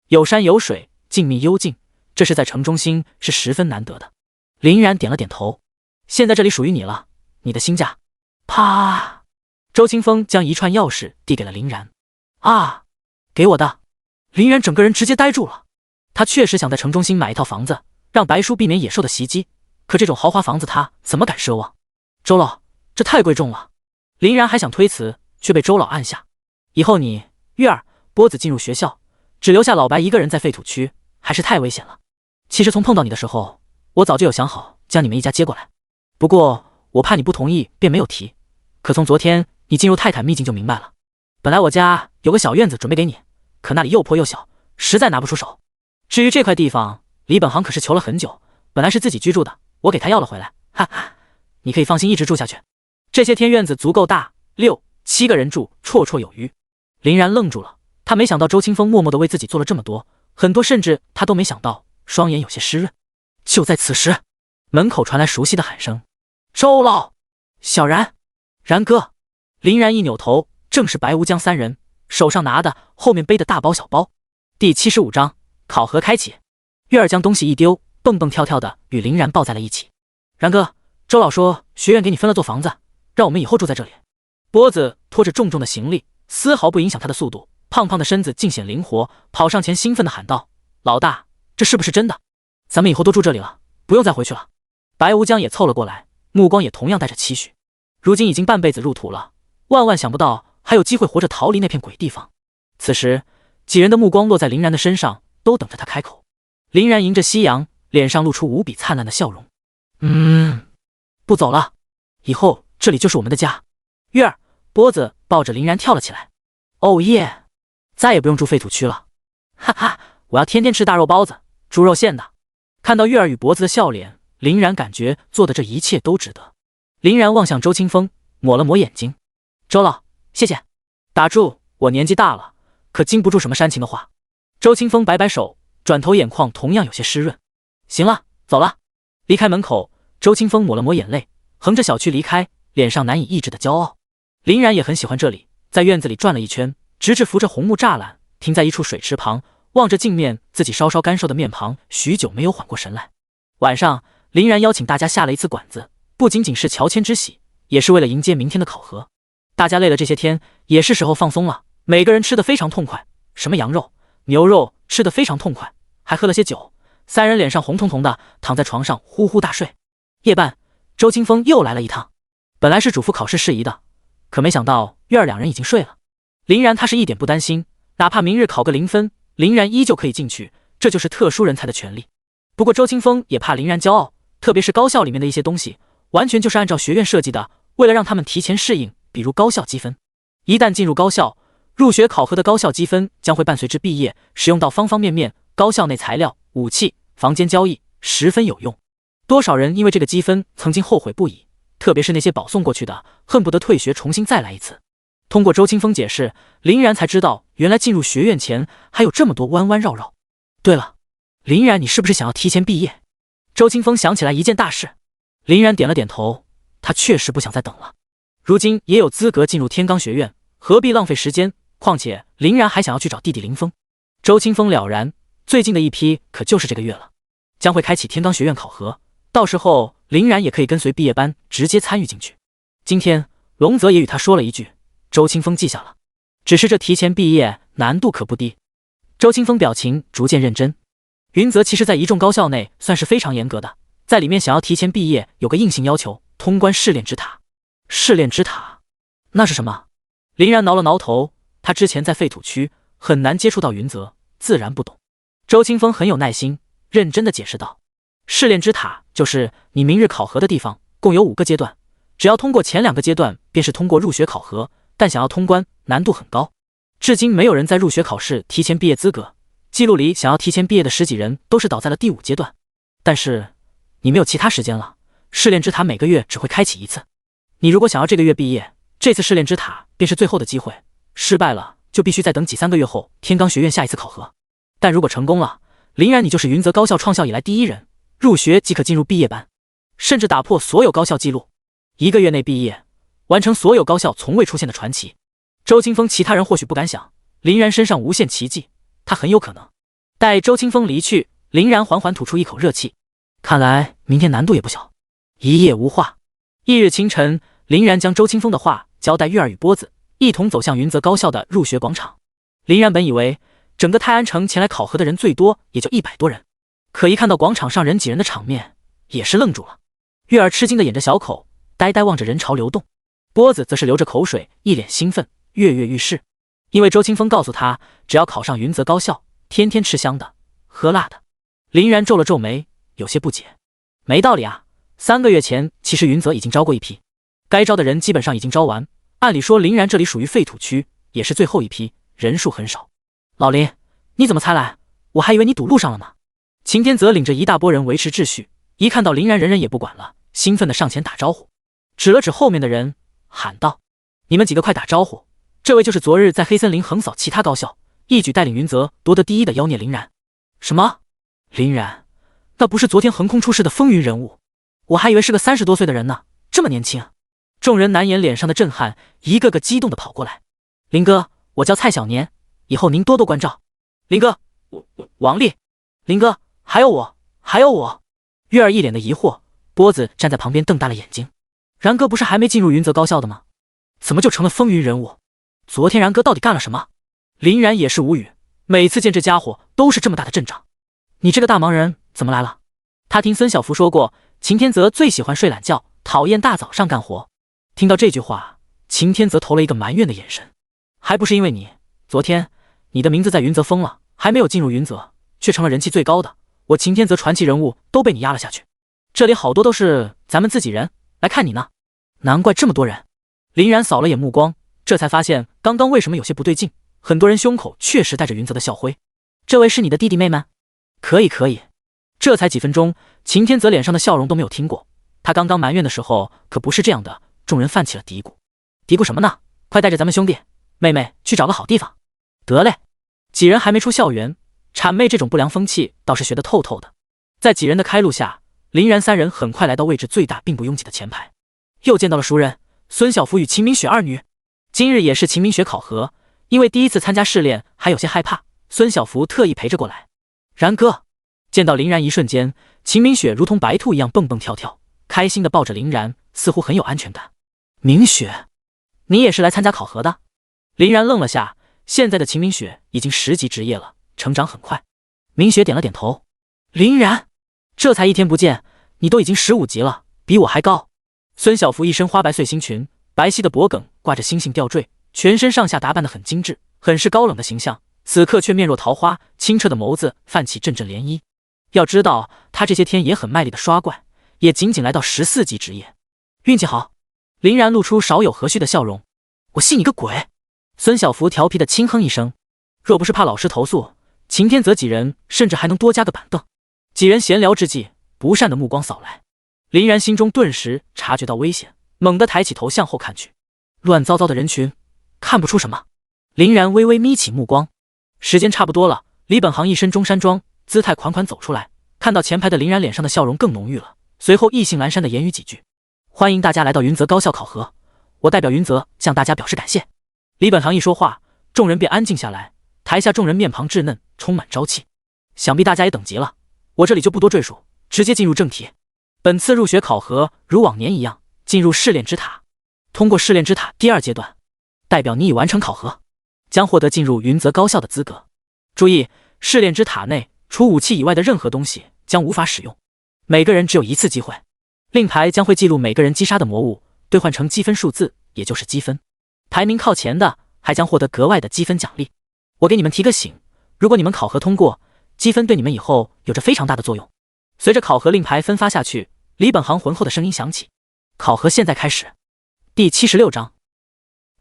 有山有水，静谧幽静，这是在城中心是十分难得的。林然点了点头。现在这里属于你了，你的新家。啪！周清风将一串钥匙递给了林然。啊，给我的！林然整个人直接呆住了。他确实想在城中心买一套房子，让白叔避免野兽的袭击，可这种豪华房子他怎么敢奢望？周老，这太贵重了。林然还想推辞，却被周老按下。以后你、月儿、波子进入学校，只留下老白一个人在废土区，还是太危险了。其实从碰到你的时候，我早就有想好将你们一家接过来，不过我怕你不同意，便没有提。可从昨天你进入泰坦秘境就明白了。本来我家有个小院子准备给你，可那里又破又小，实在拿不出手。至于这块地方，李本行可是求了很久，本来是自己居住的，我给他要了回来，哈哈，你可以放心一直住下去。这些天院子足够大，6、7个人住绰绰有余。林然愣住了，他没想到周清风默默地为自己做了这么多，很多甚至他都没想到，双眼有些湿润。就在此时，门口传来熟悉的喊声：“周老，小然，然哥。”林然一扭头，正是白无疆三人，手上拿的，后面背的大包小包。第75章考核开启。月儿将东西一丢，蹦蹦跳跳的与林然抱在了一起。然哥，周老说学院给你分了座房子，让我们以后住在这里。波子拖着重重的行李，丝毫不影响他的速度，胖胖的身子尽显灵活，跑上前兴奋地喊道：“老大，这是不是真的？咱们以后都住这里了，不用再回去了。”白无疆也凑了过来，目光也同样带着期许。如今已经半辈子入土了，万万想不到还有机会活着逃离那片鬼地方。此时几人的目光落在林然的身上，都等着他开口。林然迎着夕阳，脸上露出无比灿烂的笑容。不走了，以后这里就是我们的家。月儿、波子抱着林然跳了起来。哦耶，再也不用住废土区了。哈哈，我要天天吃大肉包子，猪肉馅的。看到月儿与脖子的笑脸，林然感觉做的这一切都值得。林然望向周清风，抹了抹眼睛。周老，谢谢。打住，我年纪大了，可经不住什么煽情的话。周清风摆摆手，转头眼眶同样有些湿润。行了，走了。离开门口，周清风抹了抹眼泪，横着小区离开，脸上难以抑制的骄傲。林然也很喜欢这里，在院子里转了一圈，直至扶着红木栅栏，停在一处水池旁，望着镜面自己稍稍干瘦的面庞，许久没有缓过神来。晚上，林然邀请大家下了一次馆子，不仅仅是乔迁之喜，也是为了迎接明天的考核。大家累了这些天，也是时候放松了，每个人吃得非常痛快，什么羊肉、牛肉吃得非常痛快，还喝了些酒。三人脸上红彤彤的，躺在床上呼呼大睡。夜半，周清风又来了一趟，本来是嘱咐考试事宜的，可没想到月儿两人已经睡了。林然他是一点不担心，哪怕明日考个0分，林然依旧可以进去，这就是特殊人才的权利。不过周清风也怕林然骄傲，特别是高校里面的一些东西，完全就是按照学院设计的，为了让他们提前适应，比如高校积分。一旦进入高校，入学考核的高校积分将会伴随至毕业，使用到方方面面，高校内材料、武器、房间交易十分有用。多少人因为这个积分曾经后悔不已，特别是那些保送过去的，恨不得退学重新再来一次。通过周清风解释，林然才知道原来进入学院前还有这么多弯弯绕绕。对了，林然，你是不是想要提前毕业？周清风想起来一件大事。林然点了点头，他确实不想再等了。如今也有资格进入天罡学院，何必浪费时间？况且林然还想要去找弟弟林峰。周清风了然，最近的一批可就是这个月了，将会开启天罡学院考核，到时候林然也可以跟随毕业班直接参与进去。今天龙泽也与他说了一句，周清风记下了，只是这提前毕业难度可不低。周清风表情逐渐认真。云泽其实在一众高校内算是非常严格的，在里面想要提前毕业有个硬性要求，通关试炼之塔。试炼之塔那是什么？林然挠了挠头，他之前在废土区很难接触到云泽，自然不懂。周清风很有耐心，认真的解释道，试炼之塔就是你明日考核的地方，共有5个阶段，只要通过前2个阶段便是通过入学考核，但想要通关难度很高。至今没有人在入学考试提前毕业资格，记录里想要提前毕业的10几人都是倒在了第5阶段。但是你没有其他时间了，试炼之塔每个月只会开启一次，你如果想要这个月毕业，这次试炼之塔便是最后的机会，失败了就必须再等3个月后天罡学院下一次考核。但如果成功了，林然你就是云泽高校创校以来第1人，入学即可进入毕业班，甚至打破所有高校纪录，1个月内毕业，完成所有高校从未出现的传奇。周清风其他人或许不敢想，林然身上无限奇迹，他很有可能。待周清风离去，林然缓缓吐出一口热气，看来明天难度也不小。一夜无话。翌日清晨，林然将周清风的话交代月儿与波子，一同走向云泽高校的入学广场。林然本以为整个泰安城前来考核的人最多也就100多人，可一看到广场上人挤人的场面，也是愣住了。月儿吃惊地掩着小口，呆呆望着人潮流动。波子则是流着口水，一脸兴奋，跃跃欲试。因为周清风告诉他，只要考上云泽高校，天天吃香的，喝辣的。林然皱了皱眉，有些不解。没道理啊，3个月前其实云泽已经招过一批，该招的人基本上已经招完。按理说林然这里属于废土区，也是最后一批，人数很少。老林，你怎么才来？我还以为你堵路上了呢。秦天泽领着一大波人维持秩序，一看到林然，人人也不管了，兴奋地上前打招呼，指了指后面的人，喊道：“你们几个快打招呼！这位就是昨日在黑森林横扫其他高校，一举带领云泽夺得第1的妖孽林然。”什么？林然？那不是昨天横空出世的风云人物？我还以为是个30多岁的人呢，这么年轻。众人难掩脸上的震撼，一个个激动地跑过来。林哥，我叫蔡小年，以后您多多关照。林哥，王丽。林哥，还有我。月儿一脸的疑惑，波子站在旁边瞪大了眼睛。然哥不是还没进入云泽高校的吗？怎么就成了风云人物？昨天然哥到底干了什么？林然也是无语，每次见这家伙都是这么大的阵仗。你这个大忙人怎么来了？他听孙小福说过，秦天泽最喜欢睡懒觉，讨厌大早上干活。听到这句话，秦天泽投了一个埋怨的眼神。还不是因为你，昨天你的名字在云泽封了，还没有进入云泽，却成了人气最高的，我秦天泽传奇人物都被你压了下去。这里好多都是咱们自己人来看你呢，难怪这么多人。林然扫了眼目光，这才发现刚刚为什么有些不对劲，很多人胸口确实带着云泽的校徽。这位是你的弟弟妹妹？可以。这才几分钟，秦天泽脸上的笑容都没有听过，他刚刚埋怨的时候可不是这样的。众人泛起了嘀咕。嘀咕什么呢？快带着咱们兄弟妹妹去找个好地方。得嘞。几人还没出校园，谄媚这种不良风气倒是学得透透的。在几人的开路下，林然3人很快来到位置最大并不拥挤的前排。又见到了熟人，孙小福与秦明雪2女。今日也是秦明雪考核，因为第一次参加试炼还有些害怕，孙小福特意陪着过来。然哥见到林然一瞬间，秦明雪如同白兔一样蹦蹦跳跳，开心地抱着林然，似乎很有安全感。明雪，你也是来参加考核的？林然愣了下，现在的秦明雪已经10级职业了，成长很快。明雪点了点头。林然，这才1天不见，你都已经15级了，比我还高。孙小福一身花白碎星裙，白皙的脖颈挂着星星吊坠，全身上下打扮得很精致，很是高冷的形象，此刻却面若桃花，清澈的眸子泛起阵阵涟漪。要知道他这些天也很卖力的刷怪，也仅仅来到14级职业，运气好。林然露出少有和煦的笑容。我信你个鬼！孙小福调皮的轻哼一声。若不是怕老师投诉，秦天泽几人甚至还能多加个板凳。几人闲聊之际，不善的目光扫来，林然心中顿时察觉到危险，猛地抬起头向后看去。乱糟糟的人群，看不出什么。林然微微眯起目光。时间差不多了，李本行一身中山装，姿态款款走出来，看到前排的林然，脸上的笑容更浓郁了，随后意兴阑珊的言语几句。欢迎大家来到云泽高校考核，我代表云泽向大家表示感谢。李本行一说话，众人便安静下来，台下众人面庞稚嫩，充满朝气。想必大家也等急了，我这里就不多赘述，直接进入正题。本次入学考核如往年一样，进入试炼之塔。通过试炼之塔第2阶段，代表你已完成考核，将获得进入云泽高校的资格。注意，试炼之塔内除武器以外的任何东西将无法使用，每个人只有1次机会。令牌将会记录每个人击杀的魔物，兑换成积分数字，也就是积分。排名靠前的还将获得格外的积分奖励。我给你们提个醒，如果你们考核通过，积分对你们以后有着非常大的作用。随着考核令牌分发下去，李本行浑厚的声音响起。考核现在开始。第76章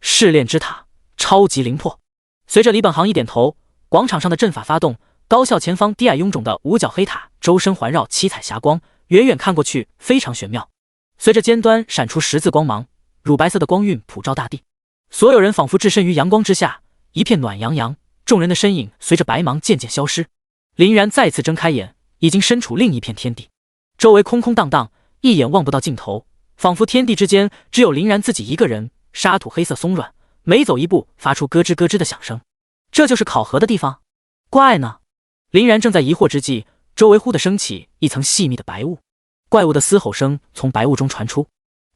试炼之塔超级灵魄。随着李本行一点头，广场上的阵法发动，高校前方低矮臃肿的五角黑塔周身环绕七彩霞光，远远看过去非常玄妙。随着尖端闪出10字光芒，乳白色的光晕普照大地，所有人仿佛置身于阳光之下，一片暖洋洋。众人的身影随着白芒渐渐消失。林然再次睁开眼，已经身处另一片天地，周围空空荡荡，一眼望不到尽头，仿佛天地之间只有林然自己一个人。沙土黑色松软，每走一步发出咯吱咯吱的响声。这就是考核的地方？怪呢？林然正在疑惑之际，周围忽地升起一层细密的白雾，怪物的嘶吼声从白雾中传出。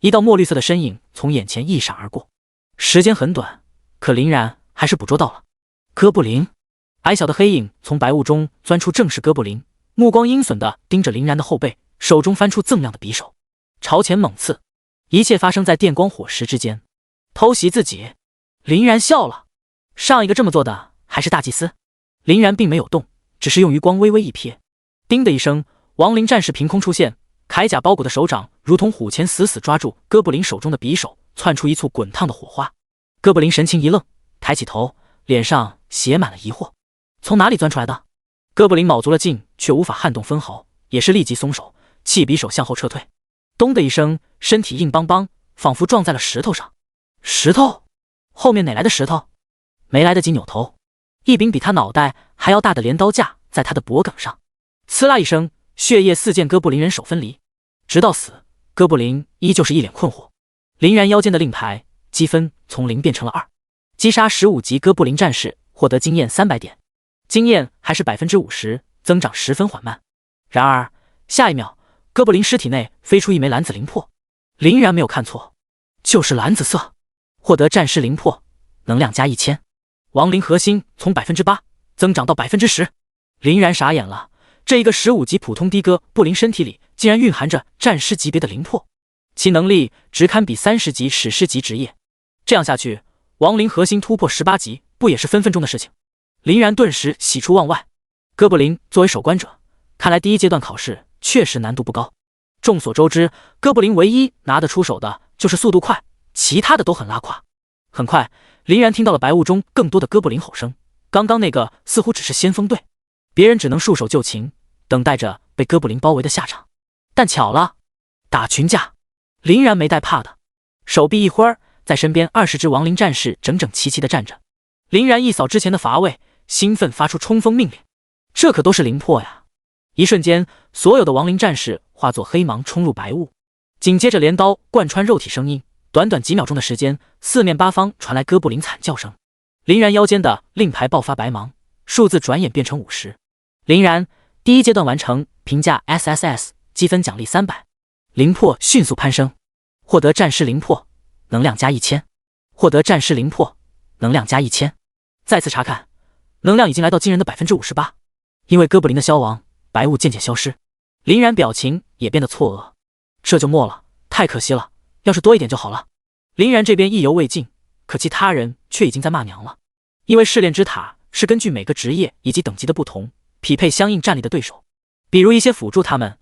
一道墨绿色的身影从眼前一闪而过。时间很短，可林然还是捕捉到了哥布林。矮小的黑影从白雾中钻出，正是哥布林，目光阴损地盯着林然的后背，手中翻出锃亮的匕首，朝前猛刺。一切发生在电光火石之间。偷袭自己？林然笑了。上一个这么做的还是大祭司。林然并没有动，只是用余光微微一瞥，叮的一声，亡灵战士凭空出现，铠甲包裹的手掌如同虎钳，死死抓住哥布林手中的匕首，窜出一簇滚烫的火花。哥布林神情一愣，抬起头，脸上写满了疑惑。从哪里钻出来的？哥布林卯足了劲，却无法撼动分毫，也是立即松手，弃匕首向后撤退。咚的一声，身体硬邦邦，仿佛撞在了石头上。石头？后面哪来的石头？没来得及扭头，一柄比他脑袋还要大的镰刀架在他的脖颈上。呲啦一声，血液四溅，哥布林人手分离。直到死，哥布林依旧是一脸困惑。林然腰间的令牌积分从0变成了2，击杀15级哥布林战士获得经验300点，经验还是 50%， 增长十分缓慢。然而下一秒，哥布林尸体内飞出一枚蓝紫灵魄。林然没有看错，就是蓝紫色。获得战士灵魄，能量加1000，亡灵核心从 8% 增长到 10%。林然傻眼了，这一个15级普通的哥布林身体里竟然蕴含着战师级别的灵魄，其能力直堪比30级史诗级职业。这样下去，亡灵核心突破18级不也是分分钟的事情？林然顿时喜出望外。哥布林作为守关者，看来第一阶段考试确实难度不高。众所周知，哥布林唯一拿得出手的就是速度快，其他的都很拉胯。很快，林然听到了白雾中更多的哥布林吼声，刚刚那个似乎只是先锋队，别人只能束手就擒，等待着被哥布林包围的下场。但巧了，打群架，林然没带怕的，手臂一挥儿，在身边20只亡灵战士整整齐齐地站着。林然一扫之前的乏味，兴奋发出冲锋命令，这可都是灵魄呀！一瞬间，所有的亡灵战士化作黑芒冲入白雾，紧接着镰刀贯穿肉体声音，短短几秒钟的时间，四面八方传来哥布林惨叫声。林然腰间的令牌爆发白芒，数字转眼变成50。林然第一阶段完成，评价 SSS， 积分奖励300，灵魄迅速攀升，获得战士灵魄，能量加1000，获得战士灵魄，能量加1000。再次查看，能量已经来到惊人的 58%。因为哥布林的消亡，白雾渐渐消失，林然表情也变得错愕，这就没了，太可惜了，要是多一点就好了。林然这边意犹未尽，可其他人却已经在骂娘了。因为试炼之塔是根据每个职业以及等级的不同，匹配相应战力的对手。比如一些辅助他们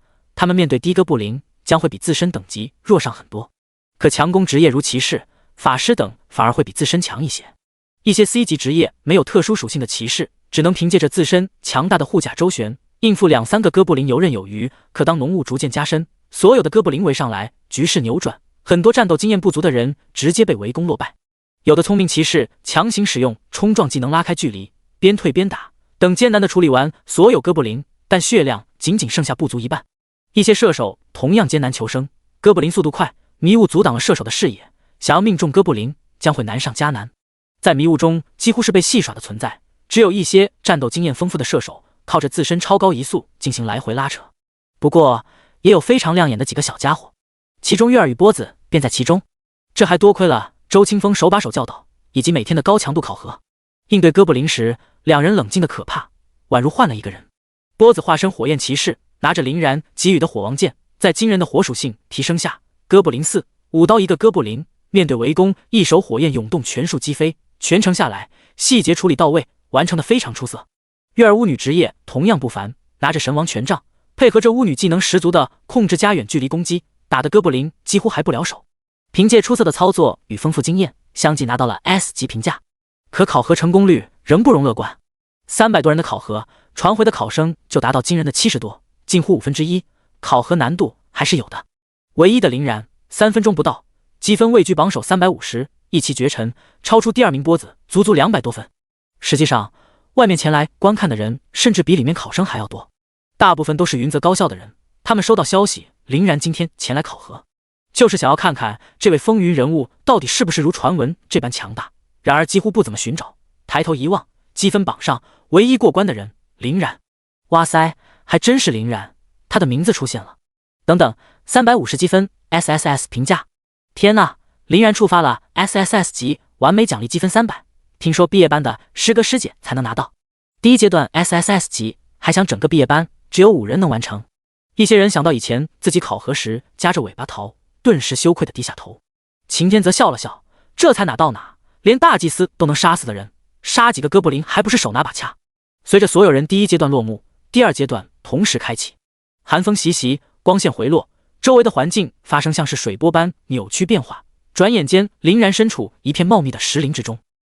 面对低哥布林将会比自身等级弱上很多，可强攻职业如骑士、法师等反而会比自身强一些。一些 C 级职业没有特殊属性的骑士，只能凭借着自身强大的护甲周旋，应付2-3个哥布林游刃有余。可当浓雾逐渐加深，所有的哥布林围上来，局势扭转，很多战斗经验不足的人直接被围攻落败。有的聪明骑士强行使用冲撞技能拉开距离，边退边打，等艰难地处理完所有哥布林，但血量仅仅剩下不足一半。一些射手同样艰难求生，哥布林速度快，迷雾阻挡了射手的视野，想要命中哥布林将会难上加难。在迷雾中几乎是被戏耍的存在，只有一些战斗经验丰富的射手靠着自身超高移速进行来回拉扯。不过也有非常亮眼的几个小家伙，其中月儿与波子便在其中。这还多亏了周清风手把手教导，以及每天的高强度考核。应对哥布林时，两人冷静的可怕，宛如换了一个人。波子化身火焰骑士，拿着林然给予的火王剑，在惊人的火属性提升下，哥布林4-5刀一个哥布林，面对围攻，一手火焰涌动，全数击飞，全程下来细节处理到位，完成的非常出色。月儿巫女职业同样不凡，拿着神王权杖，配合着巫女技能十足的控制加远距离攻击，打的哥布林几乎还不了手。凭借出色的操作与丰富经验，相继拿到了 S 级评价。可考核成功率仍不容乐观，300多人的考核传回的考生就达到惊人的70多，近乎1/5，考核难度还是有的。唯一的林然3分钟不到，积分位居榜首350，一骑绝尘，超出第2名波子足足200多分。实际上，外面前来观看的人甚至比里面考生还要多，大部分都是云泽高校的人。他们收到消息，林然今天前来考核，就是想要看看这位风云人物到底是不是如传闻这般强大。然而几乎不怎么寻找，抬头一望，积分榜上唯一过关的人林然。哇塞，还真是林然，他的名字出现了。等等，350积分 SSS 评价，天呐，林然触发了 SSS 级完美奖励积分300，听说毕业班的师哥师姐才能拿到。第一阶段 SSS 级还想整个毕业班只有5人能完成。一些人想到以前自己考核时夹着尾巴逃，顿时羞愧的低下头。秦天则笑了笑，这才哪到哪，连大祭司都能杀死的人，杀几个哥布林还不是手拿把掐。随着所有人第一阶段落幕，第二阶段同时开启。寒风习习，光线回落，周围的环境发生像是水波般扭曲变化，转眼间林然身处一片茂密的石林之中。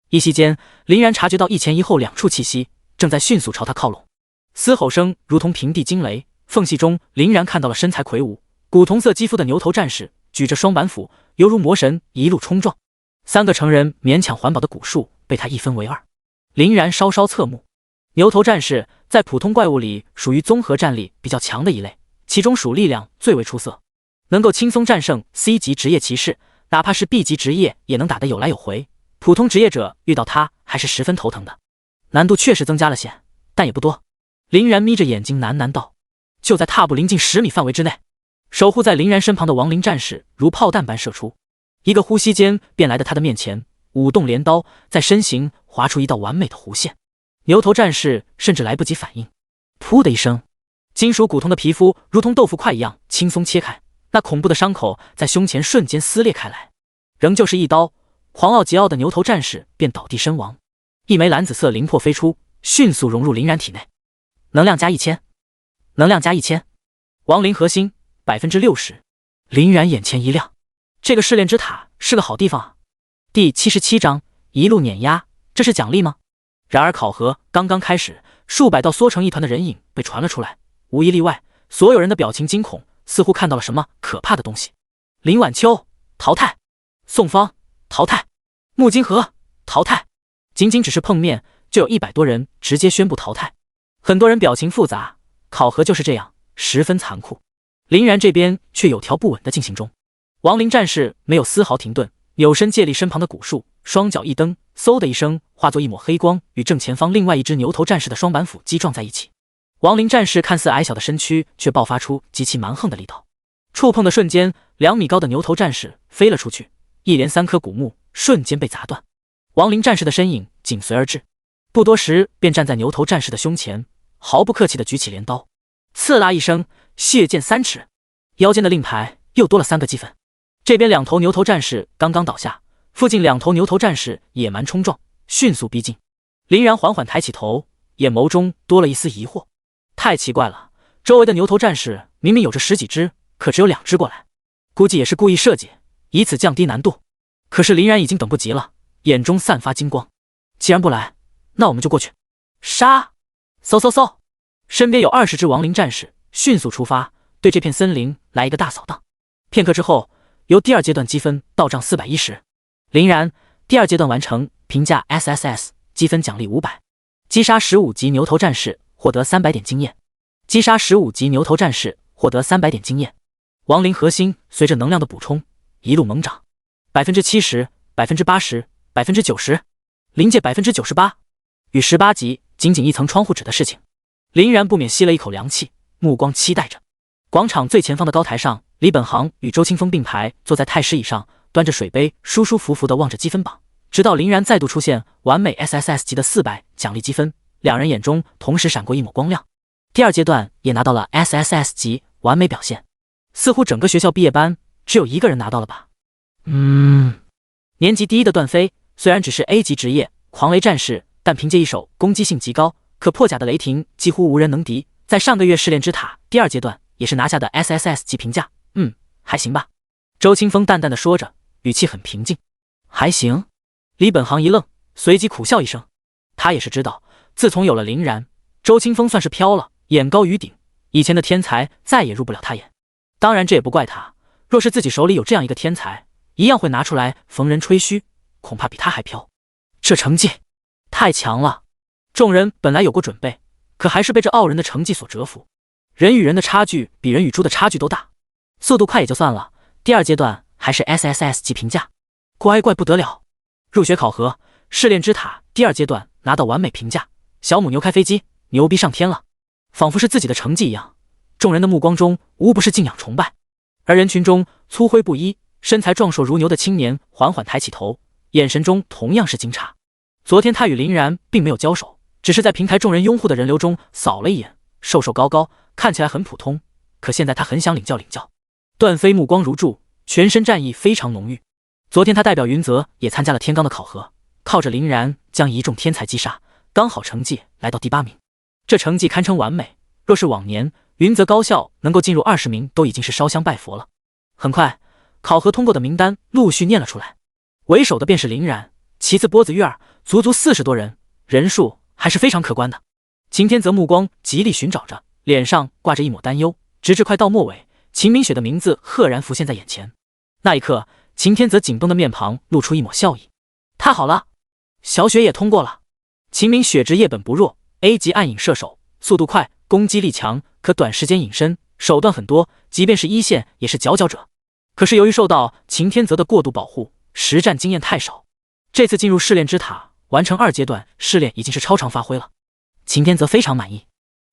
一息间，林然察觉到一前一后2处气息正在迅速朝他靠拢，嘶吼声如同平地惊雷，缝隙中林然看到了身材魁梧、古铜色肌肤的牛头战士举着双板斧，犹如魔神一路冲撞。3个成人勉强环保的蛊术被他一分为2。林然稍稍侧目，牛头战士在普通怪物里属于综合战力比较强的一类，其中属力量最为出色，能够轻松战胜 C 级职业骑士，哪怕是 B 级职业也能打得有来有回。普通职业者遇到他还是十分头疼的，难度确实增加了些，但也不多。林然眯着眼睛喃喃道。就在踏步临近10米范围之内，守护在林然身旁的亡灵战士如炮弹般射出，一个呼吸间便来到他的面前，舞动镰刀，在身形划出一道完美的弧线。牛头战士甚至来不及反应，噗的一声，金属骨痛的皮肤如同豆腐块一样轻松切开，那恐怖的伤口在胸前瞬间撕裂开来。仍旧是一刀，狂傲桀骜的牛头战士便倒地身亡。一枚蓝紫色灵魄飞出，迅速融入林然体内。能量加1000，能量加1000，亡灵核心 60%。 林然眼前一亮，这个试炼之塔是个好地方啊。第77章一路碾压，这是奖励吗？然而考核刚刚开始，数百道缩成一团的人影被传了出来，无一例外，所有人的表情惊恐，似乎看到了什么可怕的东西。林晚秋淘汰，宋芳淘汰，穆金河淘汰，仅仅只是碰面就有100多人直接宣布淘汰。很多人表情复杂，考核就是这样，十分残酷。林然这边却有条不紊地进行中，亡灵战士没有丝毫停顿，扭身借力身旁的蛊术，双脚一蹬，嗖的一声化作一抹黑光，与正前方另外一只牛头战士的双板斧击撞在一起。亡灵战士看似矮小的身躯却爆发出极其蛮横的力道，触碰的瞬间，2米高的牛头战士飞了出去，一连3棵古木瞬间被砸断，亡灵战士的身影紧随而至，不多时便站在牛头战士的胸前，毫不客气地举起镰刀，刺啦一声，血溅3尺，腰间的令牌又多了3个积分。这边2头牛头战士刚刚倒下，附近2头牛头战士野蛮冲撞，迅速逼近。林然缓缓抬起头，眼眸中多了一丝疑惑，太奇怪了，周围的牛头战士明明有着10几只，可只有2只过来，估计也是故意设计，以此降低难度。可是林然已经等不及了，眼中散发金光，既然不来，那我们就过去杀！嗖嗖嗖，身边有20只亡灵战士迅速出发，对这片森林来一个大扫荡。片刻之后，由第2阶段积分到账410。林然第2阶段完成，评价 SSS， 积分奖励500，击杀15级牛头战士获得300点经验，击杀15级牛头战士获得300点经验。亡灵核心随着能量的补充一路猛涨，70%、80%、90%，临界 98%。与18级仅仅一层窗户纸的事情，林然不免吸了一口凉气，目光期待着。广场最前方的高台上，李本航与周清风并排坐在太师椅上，端着水杯，舒舒服服地望着积分榜，直到林然再度出现完美 SSS 级的400奖励积分，两人眼中同时闪过一抹光亮。第2阶段也拿到了 SSS 级完美表现，似乎整个学校毕业班只有1个人拿到了吧。年级第1的段飞虽然只是 A 级职业狂雷战士，但凭借一手攻击性极高、可破甲的雷霆，几乎无人能敌。在上个月试炼之塔第2阶段也是拿下的 SSS 级评价，还行吧。周清风淡淡的说着，语气很平静。还行。李本航一愣，随即苦笑一声。他也是知道，自从有了林然，周清风算是飘了，眼高于顶，以前的天才再也入不了他眼。当然这也不怪他，若是自己手里有这样一个天才，一样会拿出来逢人吹嘘，恐怕比他还飘。这成绩太强了，众人本来有过准备，可还是被这傲人的成绩所折服。人与人的差距比人与猪的差距都大，速度快也就算了，第2阶段还是 SSS 级评价，乖乖不得了。入学考核，试炼之塔第2阶段拿到完美评价，小母牛开飞机，牛逼上天了，仿佛是自己的成绩一样。众人的目光中无不是敬仰崇拜，而人群中粗灰不一，身材壮硕如牛的青年缓缓抬起头，眼神中同样是惊诧。昨天他与林然并没有交手，只是在平台众人拥护的人流中扫了一眼，瘦瘦高高，看起来很普通。可现在他很想领教领教。段飞目光如注，全身战意非常浓郁。昨天他代表云泽也参加了天罡的考核，靠着林然将一众天才击杀，刚好成绩来到第8名。这成绩堪称完美，若是往年，云泽高校能够进入20名都已经是烧香拜佛了。很快，考核通过的名单陆续念了出来，为首的便是林然，其次波子月儿，足足40多人，人数还是非常可观的。秦天泽目光极力寻找着，脸上挂着一抹担忧，直至快到末尾，秦明雪的名字赫然浮现在眼前。那一刻，秦天泽紧绷的面庞露出一抹笑意。太好了，小雪也通过了。秦明雪职业本不弱， A 级暗影射手，速度快，攻击力强，可短时间隐身，手段很多，即便是一线也是佼佼者。可是由于受到秦天泽的过度保护，实战经验太少，这次进入试炼之塔完成2阶段试炼已经是超常发挥了。秦天泽非常满意。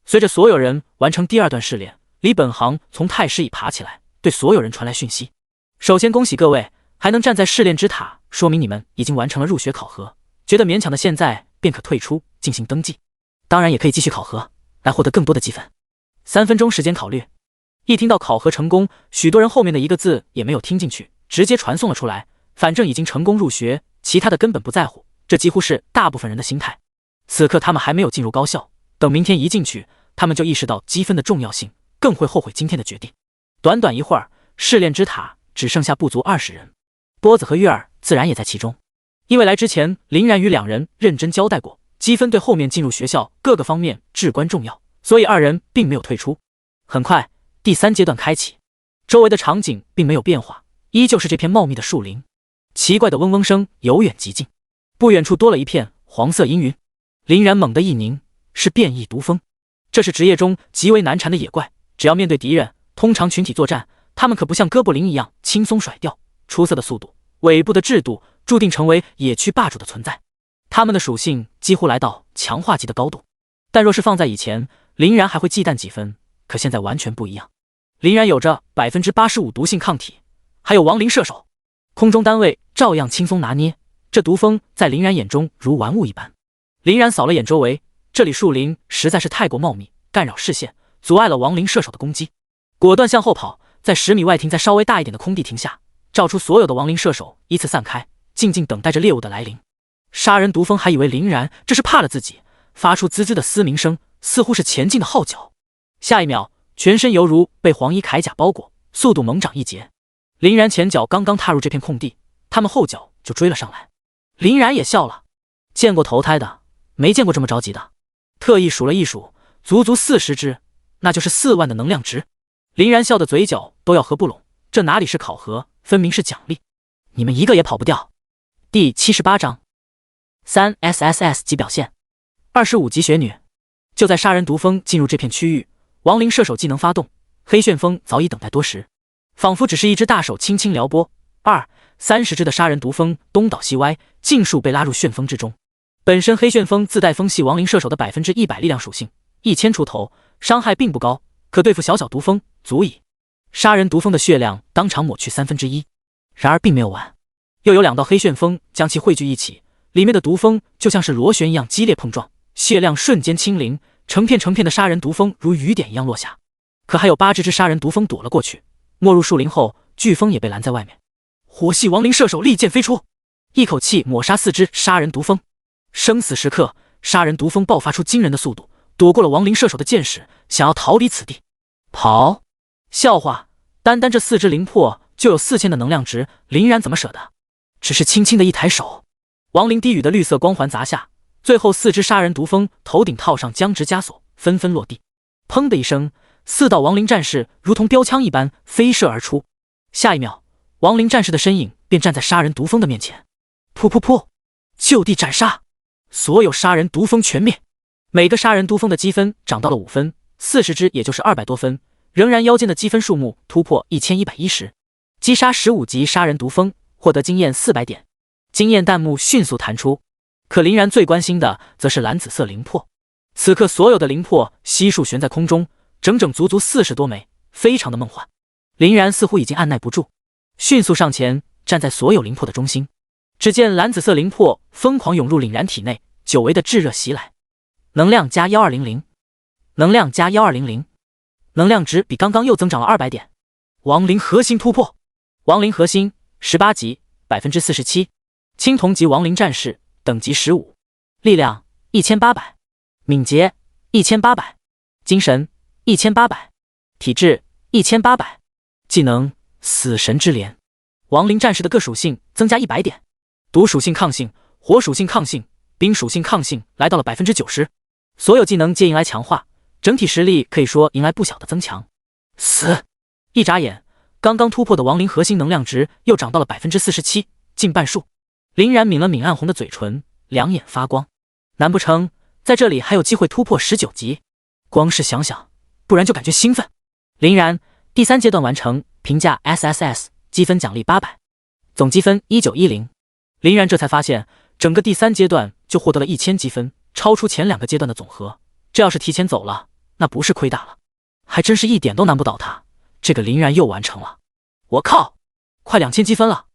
随着所有人完成第2段试炼，李本行从太师椅爬起来，对所有人传来讯息：首先恭喜各位还能站在试炼之塔，说明你们已经完成了入学考核，觉得勉强的现在便可退出进行登记，当然也可以继续考核来获得更多的积分。3分钟时间考虑。一听到考核成功，许多人后面的一个字也没有听进去，直接传送了出来，反正已经成功入学，其他的根本不在乎，这几乎是大部分人的心态。此刻他们还没有进入高校，等明天一进去，他们就意识到积分的重要性，更会后悔今天的决定。短短一会儿，试炼之塔只剩下不足20人，波子和月儿自然也在其中。因为来之前林然与2人认真交代过，积分对后面进入学校各个方面至关重要，所以2人并没有退出。很快，第3阶段开启，周围的场景并没有变化，依旧是这片茂密的树林。奇怪的嗡嗡声由远及近，不远处多了一片黄色阴云。林然猛地一凝，是变异毒蜂。这是职业中极为难缠的野怪，只要面对敌人，通常群体作战，他们可不像哥布林一样轻松甩掉。出色的速度，尾部的制度，注定成为野区霸主的存在。他们的属性几乎来到强化级的高度，但若是放在以前，林然还会忌惮几分，可现在完全不一样。林然有着 85% 毒性抗体，还有亡灵射手，空中单位照样轻松拿捏。这毒蜂在林然眼中如玩物一般。林然扫了眼周围，这里树林实在是太过茂密，干扰视线，阻碍了亡灵射手的攻击。果断向后跑，在10米外停在稍微大一点的空地停下，照出所有的亡灵射手依次散开，静静等待着猎物的来临。杀人毒蜂还以为林然这是怕了自己，发出滋滋的嘶鸣声，似乎是前进的号角。下一秒，全身犹如被黄衣铠甲包裹，速度猛涨一截。林然前脚刚刚踏入这片空地，他们后脚就追了上来。林然也笑了，见过投胎的，没见过这么着急的。特意数了一数，足足40只，那就是4万的能量值。林然笑的嘴角都要合不拢，这哪里是考核，分明是奖励，你们一个也跑不掉。第78章3 SSS 级表现。25级雪女。就在杀人毒蜂进入这片区域，亡灵射手技能发动，黑旋风早已等待多时，仿佛只是一只大手轻轻撩拨，30只的杀人毒蜂东倒西歪，尽数被拉入旋风之中。本身黑旋风自带风系亡灵射手的100%力量属性，1000出头，伤害并不高，可对付小小毒蜂足矣。杀人毒蜂的血量当场抹去1/3。然而并没有完，又有2道黑旋风将其汇聚一起，里面的毒蜂就像是螺旋一样激烈碰撞，血量瞬间清零，成片成片的杀人毒蜂如雨点一样落下。可还有8只杀人毒蜂躲了过去，没入树林后，飓风也被拦在外面。火系亡灵射手利剑飞出，一口气抹杀4只杀人毒蜂。生死时刻，杀人毒蜂爆发出惊人的速度，躲过了亡灵射手的箭矢，想要逃离此地。跑？笑话，单单这4只灵魄就有4000的能量值，林然怎么舍得？只是轻轻的一抬手，亡灵低语的绿色光环砸下，最后4只杀人毒蜂头顶套上僵直枷锁，纷纷落地。砰的一声，4道亡灵战士如同标枪一般飞射而出。下一秒，亡灵战士的身影便站在杀人毒蜂的面前。噗噗噗，就地斩杀，所有杀人毒蜂全灭。每个杀人毒蜂的积分涨到了5分，40只也就是200多分，仍然腰间的积分数目突破1110。击杀15级杀人毒蜂，获得经验400点。经验弹幕迅速弹出。可林然最关心的则是蓝紫色灵魄。此刻所有的灵魄悉数悬在空中，整整足足40多枚，非常的梦幻。林然似乎已经按耐不住，迅速上前，站在所有灵魄的中心。只见蓝紫色灵魄疯狂涌入凛然体内，久违的炙热袭来。能量加1200，能量加1200，能量值比刚刚又增长了200点。亡灵核心突破，亡灵核心18级，47%，青铜级亡灵战士，等级15，力量1800，敏捷1800，精神1800，体质1800，技能死神之镰。亡灵战士的各属性增加100点，毒属性抗性、火属性抗性、冰属性抗性来到了 90%， 所有技能皆迎来强化，整体实力可以说迎来不小的增强。死！一眨眼，刚刚突破的亡灵核心能量值又涨到了 47%， 近半数。林然抿了抿暗红的嘴唇，两眼发光。难不成在这里还有机会突破19级？光是想想，不然就感觉兴奋。林然第3阶段完成，评价 SSS， 积分奖励800，总积分1910。林然这才发现，整个第3阶段就获得了1000积分，超出前2个阶段的总和。这要是提前走了，那不是亏大了，还真是一点都难不倒他。这个林然又完成了，我靠，快2000积分了！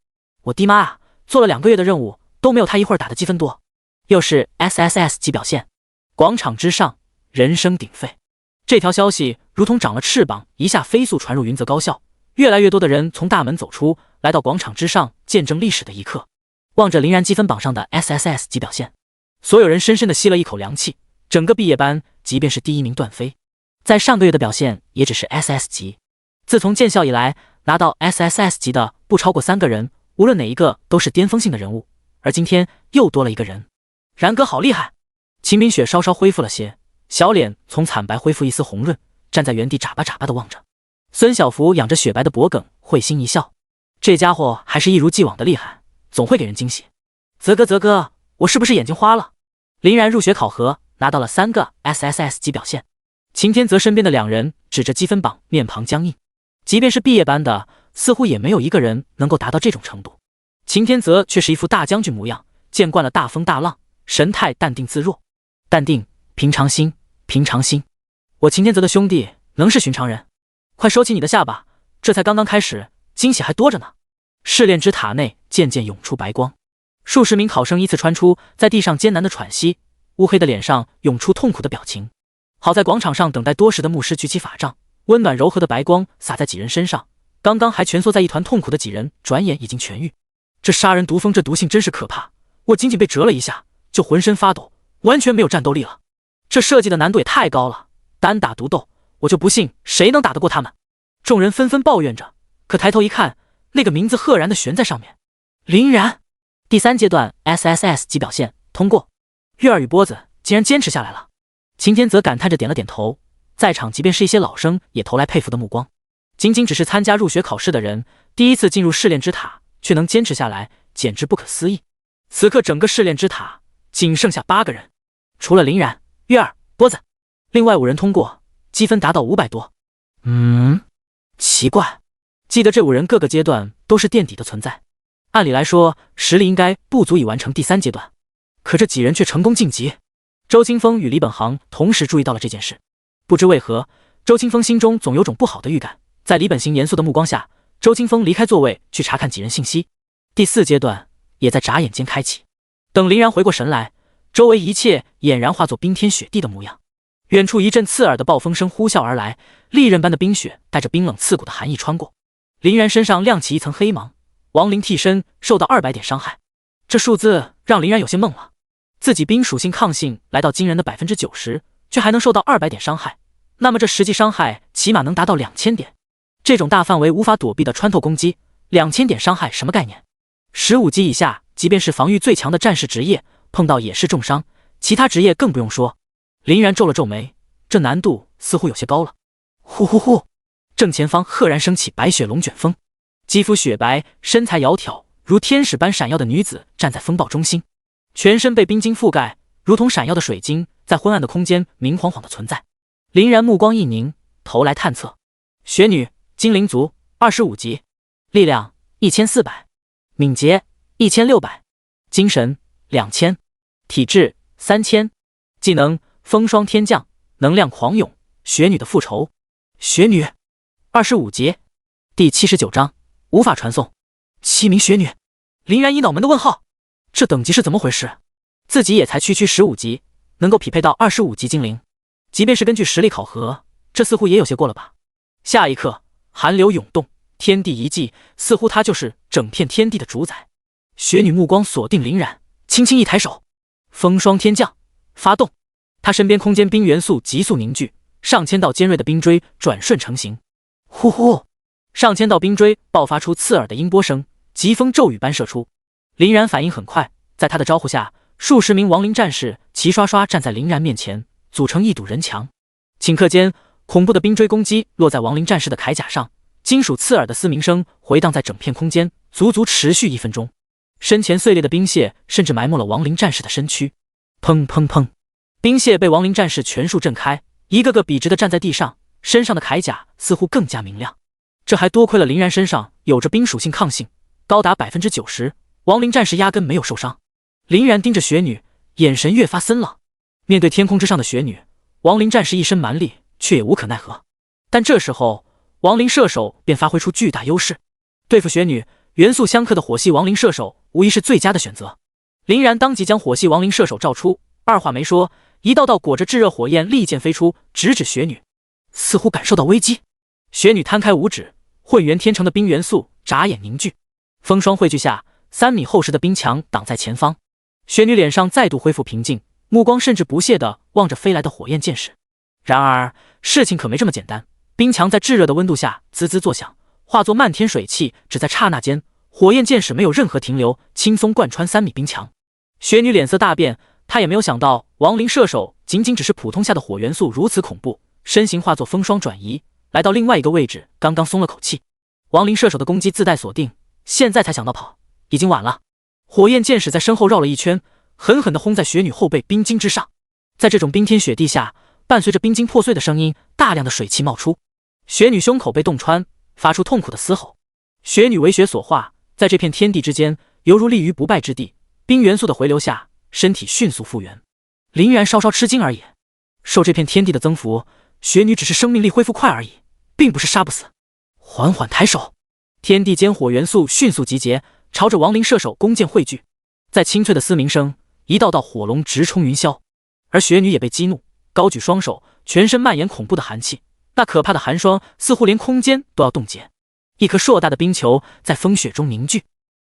我的妈啊，做了2个月的任务都没有他一会儿打的积分多。又是 SSS 级表现，广场之上人声鼎沸。这条消息如同长了翅膀，一下飞速传入云泽高校。越来越多的人从大门走出，来到广场之上，见证历史的一刻。望着林然积分榜上的 SSS 级表现，所有人深深地吸了一口凉气。整个毕业班，即便是第1名段飞，在上个月的表现也只是 SS 级。自从建校以来，拿到 SSS 级的不超过3个人，无论哪一个都是巅峰性的人物。而今天又多了一个人，然哥好厉害！秦冰雪稍稍恢复了些，小脸从惨白恢复一丝红润，站在原地眨巴眨巴地望着。孙小福仰着雪白的脖颈，会心一笑，这家伙还是一如既往的厉害，总会给人惊喜。泽哥，我是不是眼睛花了？林然入学考核，拿到了3个 SSS 级表现。秦天泽身边的2人指着积分榜，面庞僵硬。即便是毕业班的，似乎也没有一个人能够达到这种程度。秦天泽却是一副大将军模样，见惯了大风大浪，神态淡定自若。淡定，平常心，平常心。我秦天泽的兄弟能是寻常人？快收起你的下巴，这才刚刚开始，惊喜还多着呢。试炼之塔内渐渐涌出白光，数十名考生依次穿出，在地上艰难的喘息，乌黑的脸上涌出痛苦的表情。好在广场上等待多时的牧师举起法杖，温暖柔和的白光洒在几人身上，刚刚还蜷缩在一团痛苦的几人，转眼已经痊愈。这杀人毒蜂，这毒性真是可怕，我仅仅被折了一下，就浑身发抖，完全没有战斗力了。这设计的难度也太高了，单打独斗，我就不信谁能打得过他们。众人纷纷抱怨着，可抬头一看，那个名字赫然的悬在上面，林然。第3阶段 SSS 级表现通过，月儿与波子竟然坚持下来了。秦天泽感叹着点了点头，在场即便是一些老生也投来佩服的目光。仅仅只是参加入学考试的人，第一次进入试炼之塔却能坚持下来，简直不可思议。此刻整个试炼之塔仅剩下8个人，除了林然、月儿、波子，另外5人通过，积分达到500多。奇怪，记得这5人各个阶段都是垫底的存在，按理来说实力应该不足以完成第3阶段，可这几人却成功晋级。周清风与李本航同时注意到了这件事，不知为何，周清风心中总有种不好的预感。在李本行严肃的目光下，周清风离开座位去查看几人信息。第4阶段也在眨眼间开启。等林然回过神来，周围一切俨然化作冰天雪地的模样。远处一阵刺耳的暴风声呼啸而来，利刃般的冰雪带着冰冷刺骨的寒意穿过。林然身上亮起一层黑芒，亡灵替身受到200点伤害，这数字让林然有些懵了。自己冰属性抗性来到惊人的 90%， 却还能受到200点伤害，那么这实际伤害起码能达到2000点。这种大范围无法躲避的穿透攻击，2000点伤害什么概念？15级以下，即便是防御最强的战士职业，碰到也是重伤，其他职业更不用说。林然皱了皱眉，这难度似乎有些高了。呼呼呼，正前方赫然升起白雪龙卷风，肌肤雪白，身材窈窕，如天使般闪耀的女子站在风暴中心，全身被冰晶覆盖，如同闪耀的水晶，在昏暗的空间明晃晃的存在。林然目光一凝，头来探测。雪女，精灵族，25级，力量1400，敏捷1600，精神2000，体质3000，技能风霜天降，能量狂涌，雪女的复仇。雪女，25级。第79章无法传送。7名雪女。林然一脑门的问号，这等级是怎么回事？自己也才区15级，能够匹配到25级精灵，即便是根据实力考核，这似乎也有些过了吧。下一刻，寒流涌动，天地一寂，似乎他就是整片天地的主宰。雪女目光锁定林然，轻轻一抬手，风霜天降，发动。他身边空间冰元素急速凝聚，上千道尖锐的冰锥转瞬成型。呼呼，上千道冰锥爆发出刺耳的音波声，疾风骤雨般射出。林然反应很快，在他的招呼下，数十名亡灵战士齐刷刷站在林然面前，组成一堵人墙。顷刻间，恐怖的冰锥攻击落在亡灵战士的铠甲上，金属刺耳的嘶鸣声回荡在整片空间，足足持续1分钟。身前碎裂的冰屑甚至埋没了亡灵战士的身躯。砰砰砰，冰屑被亡灵战士全数震开，一个个笔直地站在地上，身上的铠甲似乎更加明亮。这还多亏了林然身上有着冰属性抗性，高达 90%， 亡灵战士压根没有受伤。林然盯着雪女，眼神越发森冷。面对天空之上的雪女，亡灵战士一身蛮力，却也无可奈何。但这时候，亡灵射手便发挥出巨大优势。对付雪女，元素相克的火系亡灵射手无疑是最佳的选择。林然当即将火系亡灵射手召出，二话没说，一道道裹着炙热火焰利剑飞出，直指雪女。似乎感受到危机，雪女摊开五指，混元天成的冰元素眨眼凝聚，风霜汇聚下，3米厚实的冰墙挡在前方。雪女脸上再度恢复平静，目光甚至不屑地望着飞来的火焰剑士。然而事情可没这么简单，冰墙在炙热的温度下滋滋作响，化作漫天水汽，只在刹那间，火焰剑士没有任何停留，轻松贯穿3米冰墙。雪女脸色大变，她也没有想到亡灵射手仅仅只是普通下的火元素如此恐怖，身形化作风霜转移，来到另外一个位置，刚刚松了口气。亡灵射手的攻击自带锁定，现在才想到跑，已经晚了。火焰剑士在身后绕了一圈，狠狠地轰在雪女后背冰晶之上。在这种冰天雪地下，伴随着冰晶破碎的声音，大量的水汽冒出，雪女胸口被洞穿，发出痛苦的嘶吼。雪女为血所化，在这片天地之间，犹如立于不败之地。冰元素的回流下，身体迅速复原。林然稍稍吃惊而已，受这片天地的增幅，雪女只是生命力恢复快而已，并不是杀不死。缓缓抬手，天地间火元素迅速集结，朝着亡灵射手弓箭汇聚。在清脆的嘶鸣声，一道道火龙直冲云霄。而雪女也被激怒，高举双手，全身蔓延恐怖的寒气，那可怕的寒霜似乎连空间都要冻结。一颗硕大的冰球在风雪中凝聚，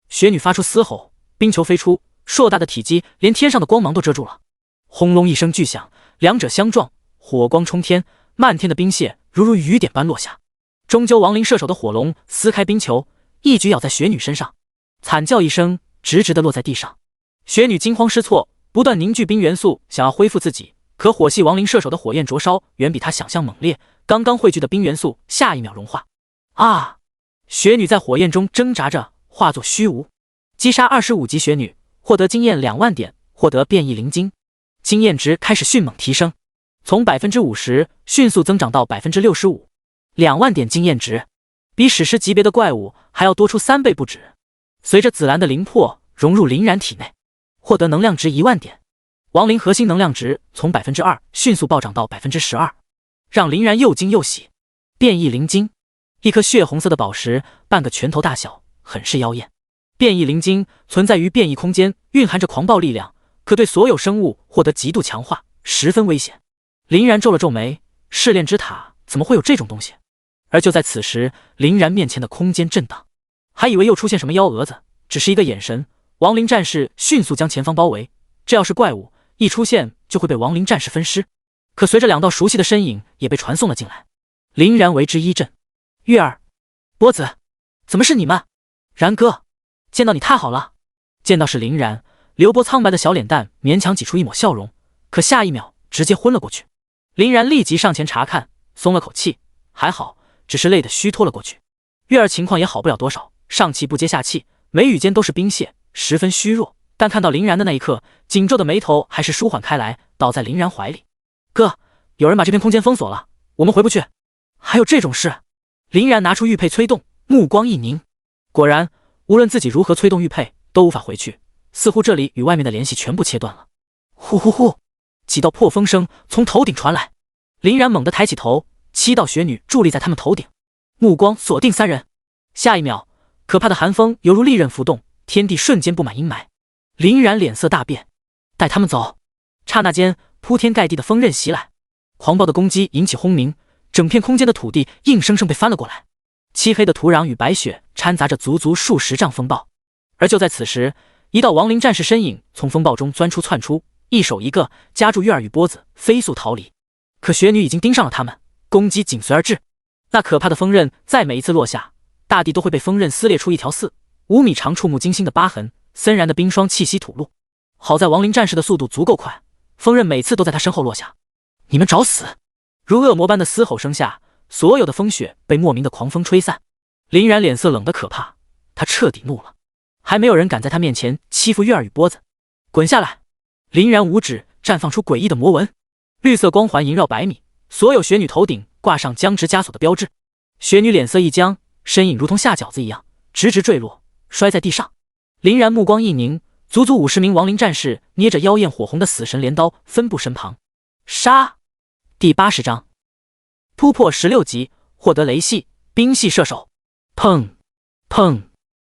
雪女发出嘶吼，冰球飞出，硕大的体积连天上的光芒都遮住了。轰隆一声巨响，两者相撞，火光冲天，漫天的冰屑如雨点般落下。终究亡灵射手的火龙撕开冰球，一举咬在雪女身上，惨叫一声，直直地落在地上。雪女惊慌失措，不断凝聚冰元素，想要恢复自己，可火系亡灵射手的火焰灼烧远比她想象猛烈，刚刚汇聚的冰元素下一秒融化。啊！雪女在火焰中挣扎着，化作虚无。击杀25级雪女，获得经验2万点，获得变异灵晶，经验值开始迅猛提升，从 50% 迅速增长到 65%，2万点经验值，比史诗级别的怪物还要多出3倍不止。随着紫蓝的灵魄融入林然体内，获得能量值1万点，亡灵核心能量值从 2% 迅速暴涨到 12%， 让林然又惊又喜。变异灵晶，一颗血红色的宝石，半个拳头大小，很是妖艳。变异灵晶存在于变异空间，蕴含着狂暴力量，可对所有生物获得极度强化，十分危险。林然皱了皱眉，试炼之塔怎么会有这种东西？而就在此时，林然面前的空间震荡，还以为又出现什么幺蛾子，只是一个眼神，亡灵战士迅速将前方包围。这要是怪物一出现，就会被亡灵战士分尸。可随着2道熟悉的身影也被传送了进来，林然为之一震。月儿、波子，怎么是你们？然哥，见到你太好了。见到是林然，刘波苍白的小脸蛋勉强挤出一抹笑容，可下一秒直接昏了过去。林然立即上前查看，松了口气，还好，只是累得虚脱了过去。月儿情况也好不了多少，上气不接下气，眉宇间都是冰屑，十分虚弱。但看到林然的那一刻，紧皱的眉头还是舒缓开来，倒在林然怀里。哥，有人把这片空间封锁了，我们回不去。还有这种事？林然拿出玉佩催动，目光一凝，果然，无论自己如何催动玉佩，都无法回去，似乎这里与外面的联系全部切断了。呼呼呼，几道破风声从头顶传来，林然猛地抬起头，7道雪女伫立在他们头顶，目光锁定3人。下一秒，可怕的寒风犹如利刃浮动，天地瞬间布满阴霾。林然脸色大变，带他们走！刹那间，铺天盖地的风刃袭来，狂暴的攻击引起轰鸣，整片空间的土地硬生生被翻了过来。漆黑的土壤与白雪掺杂着足足数十丈风暴。而就在此时，一道亡灵战士身影从风暴中窜出，一手一个夹住月儿与波子，飞速逃离。可雪女已经盯上了他们，攻击紧随而至。那可怕的风刃在每一次落下，大地都会被风刃撕裂出一条4-5米长、触目惊心的疤痕，森然的冰霜气息吐露。好在亡灵战士的速度足够快，风刃每次都在他身后落下。你们找死！如恶魔般的嘶吼声下，所有的风雪被莫名的狂风吹散。林然脸色冷得可怕，他彻底怒了。还没有人敢在他面前欺负月儿与波子。滚下来！林然五指绽放出诡异的魔纹，绿色光环萦绕100米，所有雪女头顶挂上僵直枷锁的标志。雪女脸色一僵，身影如同下饺子一样直直坠落，摔在地上。林然目光一凝，足足50名亡灵战士捏着妖艳火红的死神镰刀分布身旁。杀！第80章突破16级，获得雷系、冰系射手。砰砰！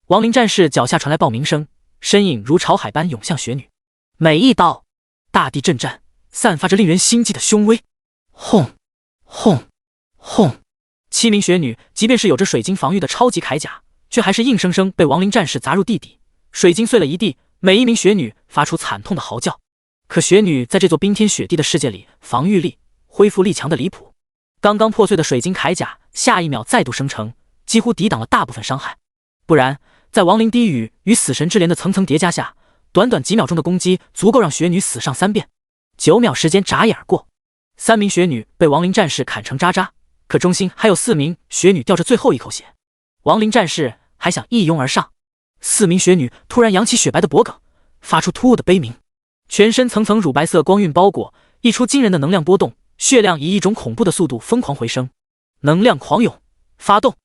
亡灵战士脚下传来爆鸣声，身影如潮海般涌向雪女。每一刀，大地震颤，散发着令人心悸的凶威。轰轰轰！7名雪女即便是有着水晶防御的超级铠甲，却还是硬生生被亡灵战士砸入地底，水晶碎了一地，每一名雪女发出惨痛的嚎叫。可雪女在这座冰天雪地的世界里，防御力、恢复力强的离谱。刚刚破碎的水晶铠甲，下一秒再度生成，几乎抵挡了大部分伤害。不然，在亡灵低语与死神之镰的层层叠加下，短短几秒钟的攻击足够让雪女死上3遍。9秒时间眨眼而过，3名雪女被亡灵战士砍成渣渣，可中心还有4名雪女吊着最后一口血。亡灵战士还想一拥而上，4名雪女突然扬起雪白的脖颈，发出突兀的悲鸣，全身层层乳白色光晕包裹，溢出惊人的能量波动，血量以一种恐怖的速度疯狂回升。能量狂涌，发动！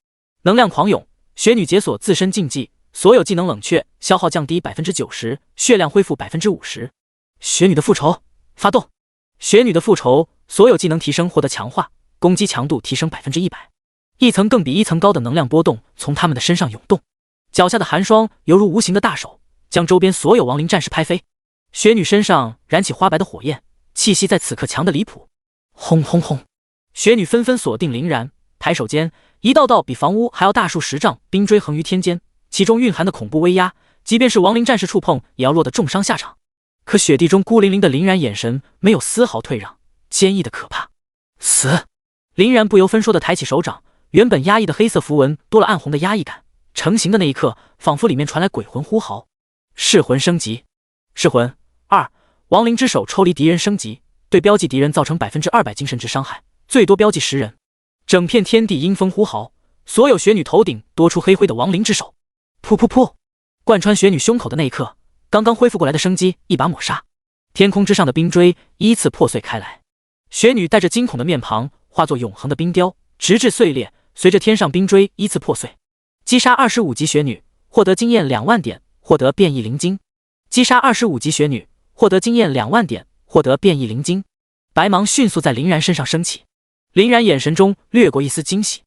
能量狂涌，雪女解锁自身禁忌，所有技能冷却，消耗降低 90%， 血量恢复 50%。雪女的复仇，发动！雪女的复仇，所有技能提升获得强化，攻击强度提升 100%， 一层更比一层高的能量波动从他们的身上涌动，脚下的寒霜犹如无形的大手，将周边所有亡灵战士拍飞。雪女身上燃起花白的火焰，气息在此刻强得离谱。轰轰轰！雪女纷纷锁定林然，抬手间，一道道比房屋还要大数10丈冰锥横于天间，其中蕴含的恐怖威压，即便是亡灵战士触碰也要落得重伤下场。可雪地中孤零零的林然眼神没有丝毫退让，坚毅的可怕。死！林然不由分说的抬起手掌，原本压抑的黑色符文多了暗红的压抑感，成型的那一刻，仿佛里面传来鬼魂呼嚎。噬魂升级，噬魂2，亡灵之手抽离敌人升级，对标记敌人造成 200% 精神值伤害，最多标记10人。整片天地阴风呼嚎，所有雪女头顶多出黑灰的亡灵之手。噗噗噗！贯穿雪女胸口的那一刻，刚刚恢复过来的生机一把抹杀，天空之上的冰锥依次破碎开来。雪女带着惊恐的面庞，化作永恒的冰雕，直至碎裂，随着天上冰锥依次破碎。击杀25级雪女，获得经验2万点，获得变异灵晶。击杀25级雪女，获得经验2万点，获得变异灵晶。白芒迅速在林然身上升起，林然眼神中掠过一丝惊喜。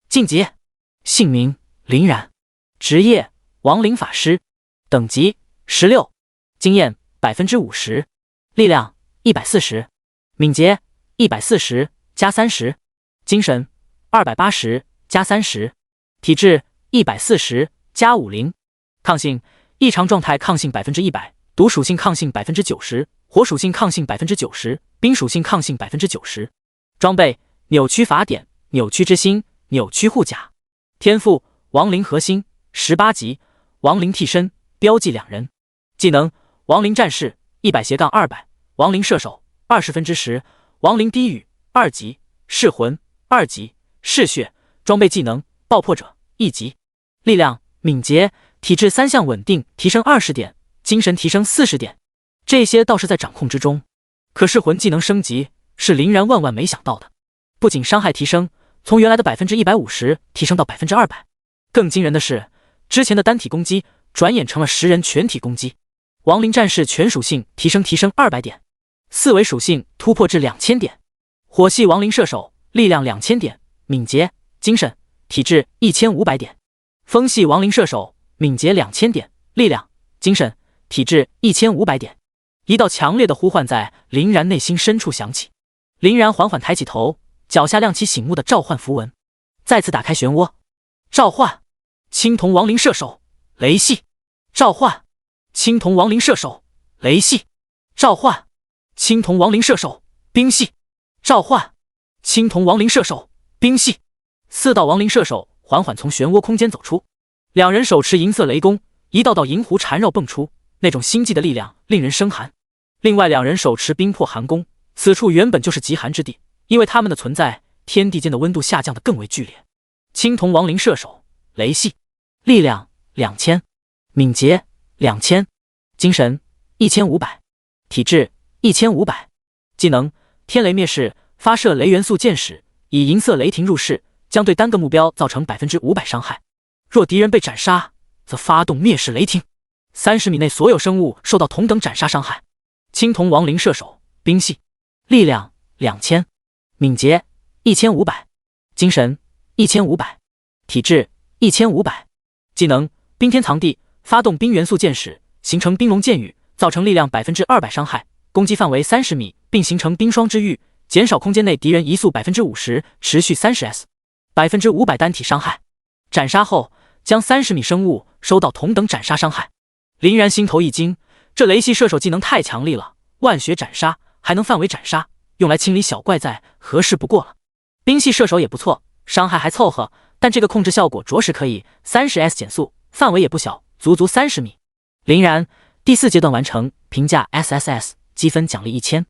晋级，姓名林然，职业亡灵法师，等级16，经验 50%， 力量140，敏捷140加30，精神280加30，体质140加50，抗性异常状态抗性 100%， 毒属性抗性 90%， 火属性抗性 90%， 冰属性抗性 90%。装备扭曲法典、扭曲之心、扭曲护甲。天赋亡灵核心18级，亡灵替身标记2人。技能亡灵战士100-200，亡灵射手10%，亡灵低语2级，噬魂2级，嗜血。装备技能爆破者1级。力量敏捷，体质3项稳定提升20点，精神提升40点，这些倒是在掌控之中。可噬魂技能升级是林然万没想到的，不仅伤害提升，从原来的 150% 提升到 200%， 更惊人的是，之前的单体攻击转眼成了10人全体攻击。亡灵战士全属性提升200点，四维属性突破至2000点。火系亡灵射手力量2000点，敏捷、精神、体质1500点。风系亡灵射手，敏捷2000点，力量、精神、体质1500点。一道强烈的呼唤在林然内心深处响起。林然缓缓抬起头，脚下亮起醒目的召唤符文，再次打开漩涡。召唤青铜亡灵射手，雷系。召唤青铜亡灵射手，雷系。召唤青铜亡灵射手，冰系。召唤青铜亡灵射手，冰系。4道亡灵射手缓缓从漩涡空间走出，两人手持银色雷弓，一道道银狐缠绕迸出，那种星际的力量令人生寒。另外两人手持冰魄寒弓，此处原本就是极寒之地，因为他们的存在，天地间的温度下降得更为剧烈。青铜亡灵射手，雷系。力量2000，敏捷2000，精神1500，体质1500。技能天雷灭世，发射雷元素箭矢，以银色雷霆入世，将对单个目标造成500%伤害。若敌人被斩杀，则发动灭世雷霆，30米内所有生物受到同等斩杀伤害。青铜亡灵射手，冰系。力量2000，敏捷1500，精神1500，体质1500。技能冰天藏地，发动冰元素箭矢，形成冰龙箭雨，造成力量200%伤害，攻击范围30米，并形成冰霜之域，减少空间内敌人移速50%，持续30s，500%单体伤害。斩杀后将30米生物收到同等斩杀伤害。林然心头一惊，这雷系射手技能太强力了，万血斩杀还能范围斩杀，用来清理小怪再合适不过了。冰系射手也不错，伤害还凑合，但这个控制效果着实可以，30s 减速，范围也不小，足足30米。林然第4阶段完成，评价 SSS， 积分奖励1000，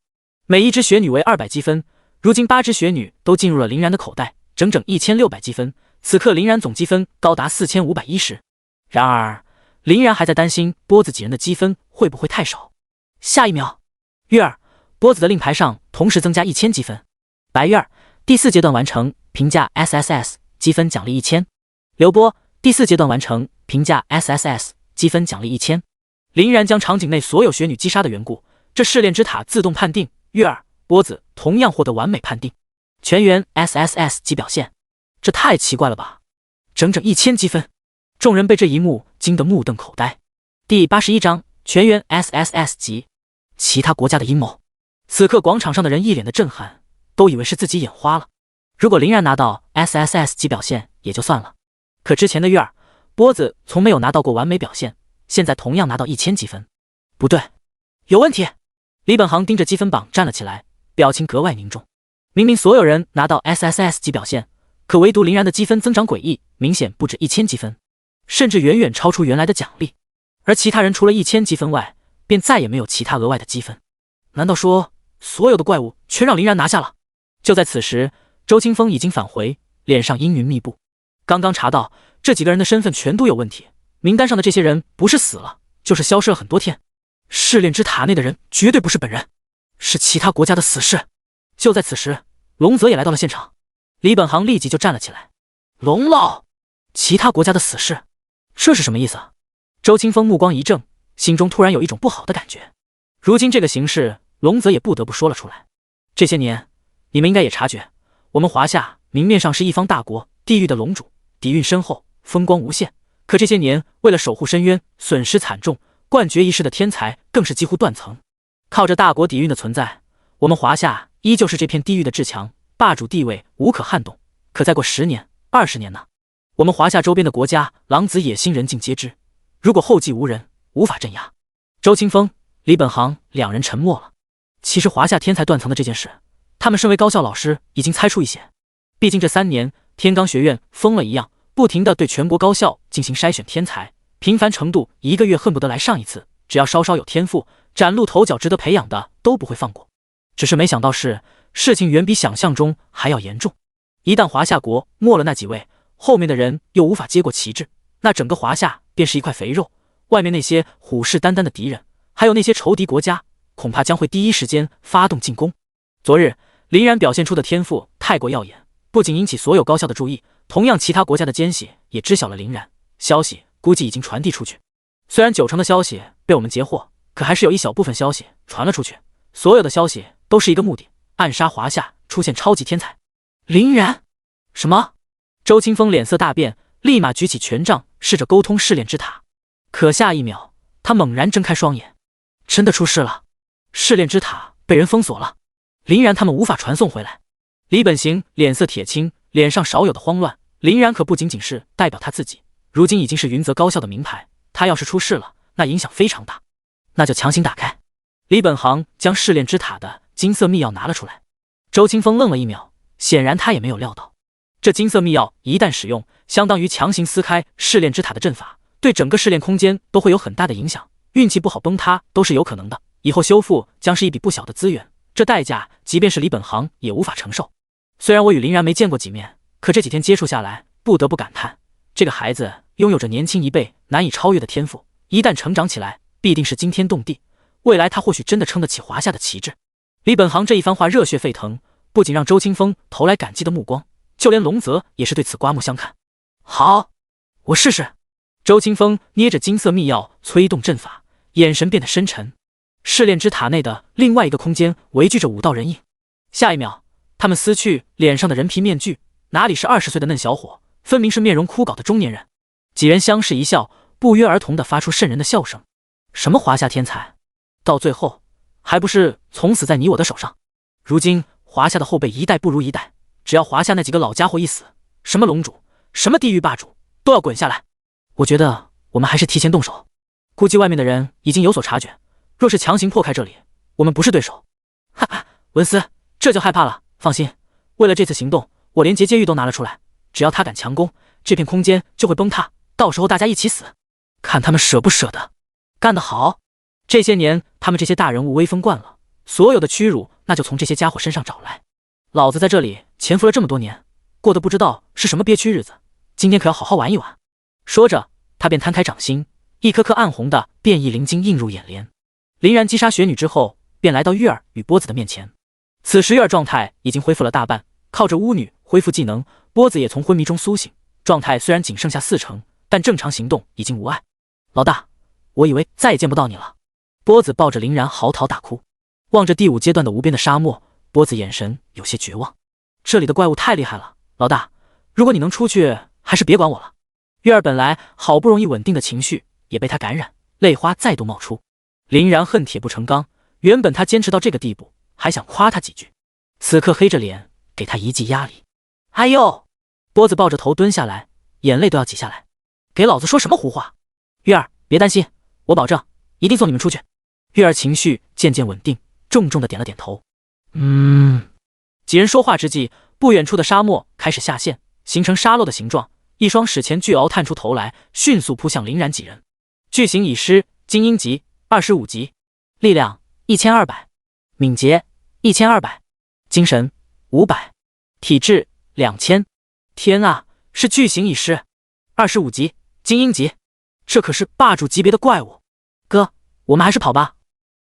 每一只雪女为200积分，如今8只雪女都进入了林然的口袋，整整1600积分，此刻林然总积分高达4510。然而林然还在担心波子几人的积分会不会太少。下一秒，月儿、波子的令牌上同时增加1000积分。白月儿第4阶段完成，评价 SSS， 积分奖励1000。刘波第4阶段完成，评价 SSS， 积分奖励1000。林然将场景内所有雪女击杀的缘故，这试炼之塔自动判定月儿、波子同样获得完美判定，全员 SSS 级表现，这太奇怪了吧！整整1000积分，众人被这一幕惊得目瞪口呆。第81章全员 SSS 级，其他国家的阴谋。此刻广场上的人一脸的震撼，都以为是自己眼花了。如果林然拿到 SSS 级表现也就算了，可之前的月儿、波子从没有拿到过完美表现，现在同样拿到1000积分，不对，有问题。李本航盯着积分榜站了起来，表情格外凝重。明明所有人拿到 SSS 级表现，可唯独林然的积分增长诡异，明显不止1000积分，甚至远远超出原来的奖励。而其他人除了1000积分外，便再也没有其他额外的积分。难道说所有的怪物全让林然拿下了？就在此时，周清风已经返回，脸上阴云密布。刚刚查到这几个人的身份全都有问题，名单上的这些人不是死了，就是消失了很多天。试炼之塔内的人绝对不是本人，是其他国家的死士。就在此时，龙泽也来到了现场。李本航立即就站了起来。龙老，其他国家的死士，这是什么意思？周清风目光一怔，心中突然有一种不好的感觉。如今这个形势，龙泽也不得不说了出来。这些年，你们应该也察觉，我们华夏明面上是一方大国，地域的龙主，底蕴深厚，风光无限。可这些年，为了守护深渊，损失惨重，冠绝一世的天才更是几乎断层。靠着大国底蕴的存在，我们华夏依旧是这片地域的至强，霸主地位无可撼动。可再过10年、20年呢？我们华夏周边的国家，狼子野心人尽皆知。如果后继无人，无法镇压。周清风、李本航两人沉默了。其实华夏天才断层的这件事，他们身为高校老师已经猜出一些。毕竟这3年，天罡学院疯了一样，不停地对全国高校进行筛选天才，频繁程度1个月恨不得来上一次。只要稍稍有天赋，崭露头角值得培养的都不会放过。只是没想到事情远比想象中还要严重。一旦华夏国没了那几位，后面的人又无法接过旗帜，那整个华夏便是一块肥肉。外面那些虎视眈眈的敌人，还有那些仇敌国家，恐怕将会第一时间发动进攻。昨日林然表现出的天赋太过耀眼，不仅引起所有高校的注意，同样其他国家的奸细也知晓了林然，消息估计已经传递出去。虽然90%的消息被我们截获，可还是有一小部分消息传了出去。所有的消息都是一个目的，暗杀华夏出现超级天才。林然？什么？周清风脸色大变，立马举起权杖，试着沟通试炼之塔。可下一秒，他猛然睁开双眼，真的出事了！试炼之塔被人封锁了，林然他们无法传送回来。李本行脸色铁青，脸上少有的慌乱。林然可不仅仅是代表他自己，如今已经是云泽高校的名牌，他要是出事了，那影响非常大。那就强行打开。李本行将试炼之塔的金色密钥拿了出来。周清风愣了一秒，显然他也没有料到，这金色密钥一旦使用，相当于强行撕开试炼之塔的阵法，对整个试炼空间都会有很大的影响，运气不好崩塌都是有可能的，以后修复将是一笔不小的资源，这代价即便是李本行也无法承受。虽然我与林然没见过几面，可这几天接触下来，不得不感叹，这个孩子拥有着年轻一辈难以超越的天赋，一旦成长起来，必定是惊天动地，未来他或许真的撑得起华夏的旗帜。李本行这一番话热血沸腾，不仅让周清风投来感激的目光，就连龙泽也是对此刮目相看。好，我试试。周清风捏着金色密钥催动阵法，眼神变得深沉。试炼之塔内的另外一个空间围聚着5道人影，下一秒，他们撕去脸上的人皮面具，哪里是20岁的嫩小伙，分明是面容枯槁的中年人。几人相视一笑，不约而同地发出瘆人的笑声。什么华夏天才，到最后还不是从死在你我的手上？如今华夏的后辈一代不如一代，只要华夏那几个老家伙一死，什么龙主，什么地狱霸主，都要滚下来。我觉得我们还是提前动手，估计外面的人已经有所察觉，若是强行破开这里，我们不是对手。哈哈，文思，这就害怕了。放心，为了这次行动，我连结界狱都拿了出来，只要他敢强攻，这片空间就会崩塌，到时候大家一起死，看他们舍不舍得。干得好！这些年他们这些大人物威风惯了，所有的屈辱那就从这些家伙身上找来。老子在这里潜伏了这么多年，过得不知道是什么憋屈日子，今天可要好好玩一玩。说着，他便摊开掌心，一颗颗暗红的变异灵晶映入眼帘。林然击杀雪女之后，便来到月儿与波子的面前。此时月儿状态已经恢复了大半，靠着巫女恢复技能，波子也从昏迷中苏醒，状态虽然仅剩下40%，但正常行动已经无碍。老大，我以为再也见不到你了。波子抱着林然嚎啕大哭，望着第5阶段的无边的沙漠，波子眼神有些绝望。这里的怪物太厉害了，老大，如果你能出去，还是别管我了。月儿本来好不容易稳定的情绪也被他感染，泪花再度冒出。林然恨铁不成钢，原本他坚持到这个地步，还想夸他几句，此刻黑着脸给他一记压力。哎呦！波子抱着头蹲下来，眼泪都要挤下来。给老子说什么胡话！月儿，别担心，我保证一定送你们出去。月儿情绪渐渐稳定，重重的点了点头。几人说话之际，不远处的沙漠开始下陷，形成沙漏的形状，一双史前巨鳌探出头来，迅速扑向林然几人。巨型蚁狮，精英级，25级，力量1200，敏捷1200，精神500，体质2000。天啊，是巨型蚁狮，25级，精英级，这可是霸主级别的怪物。哥，我们还是跑吧。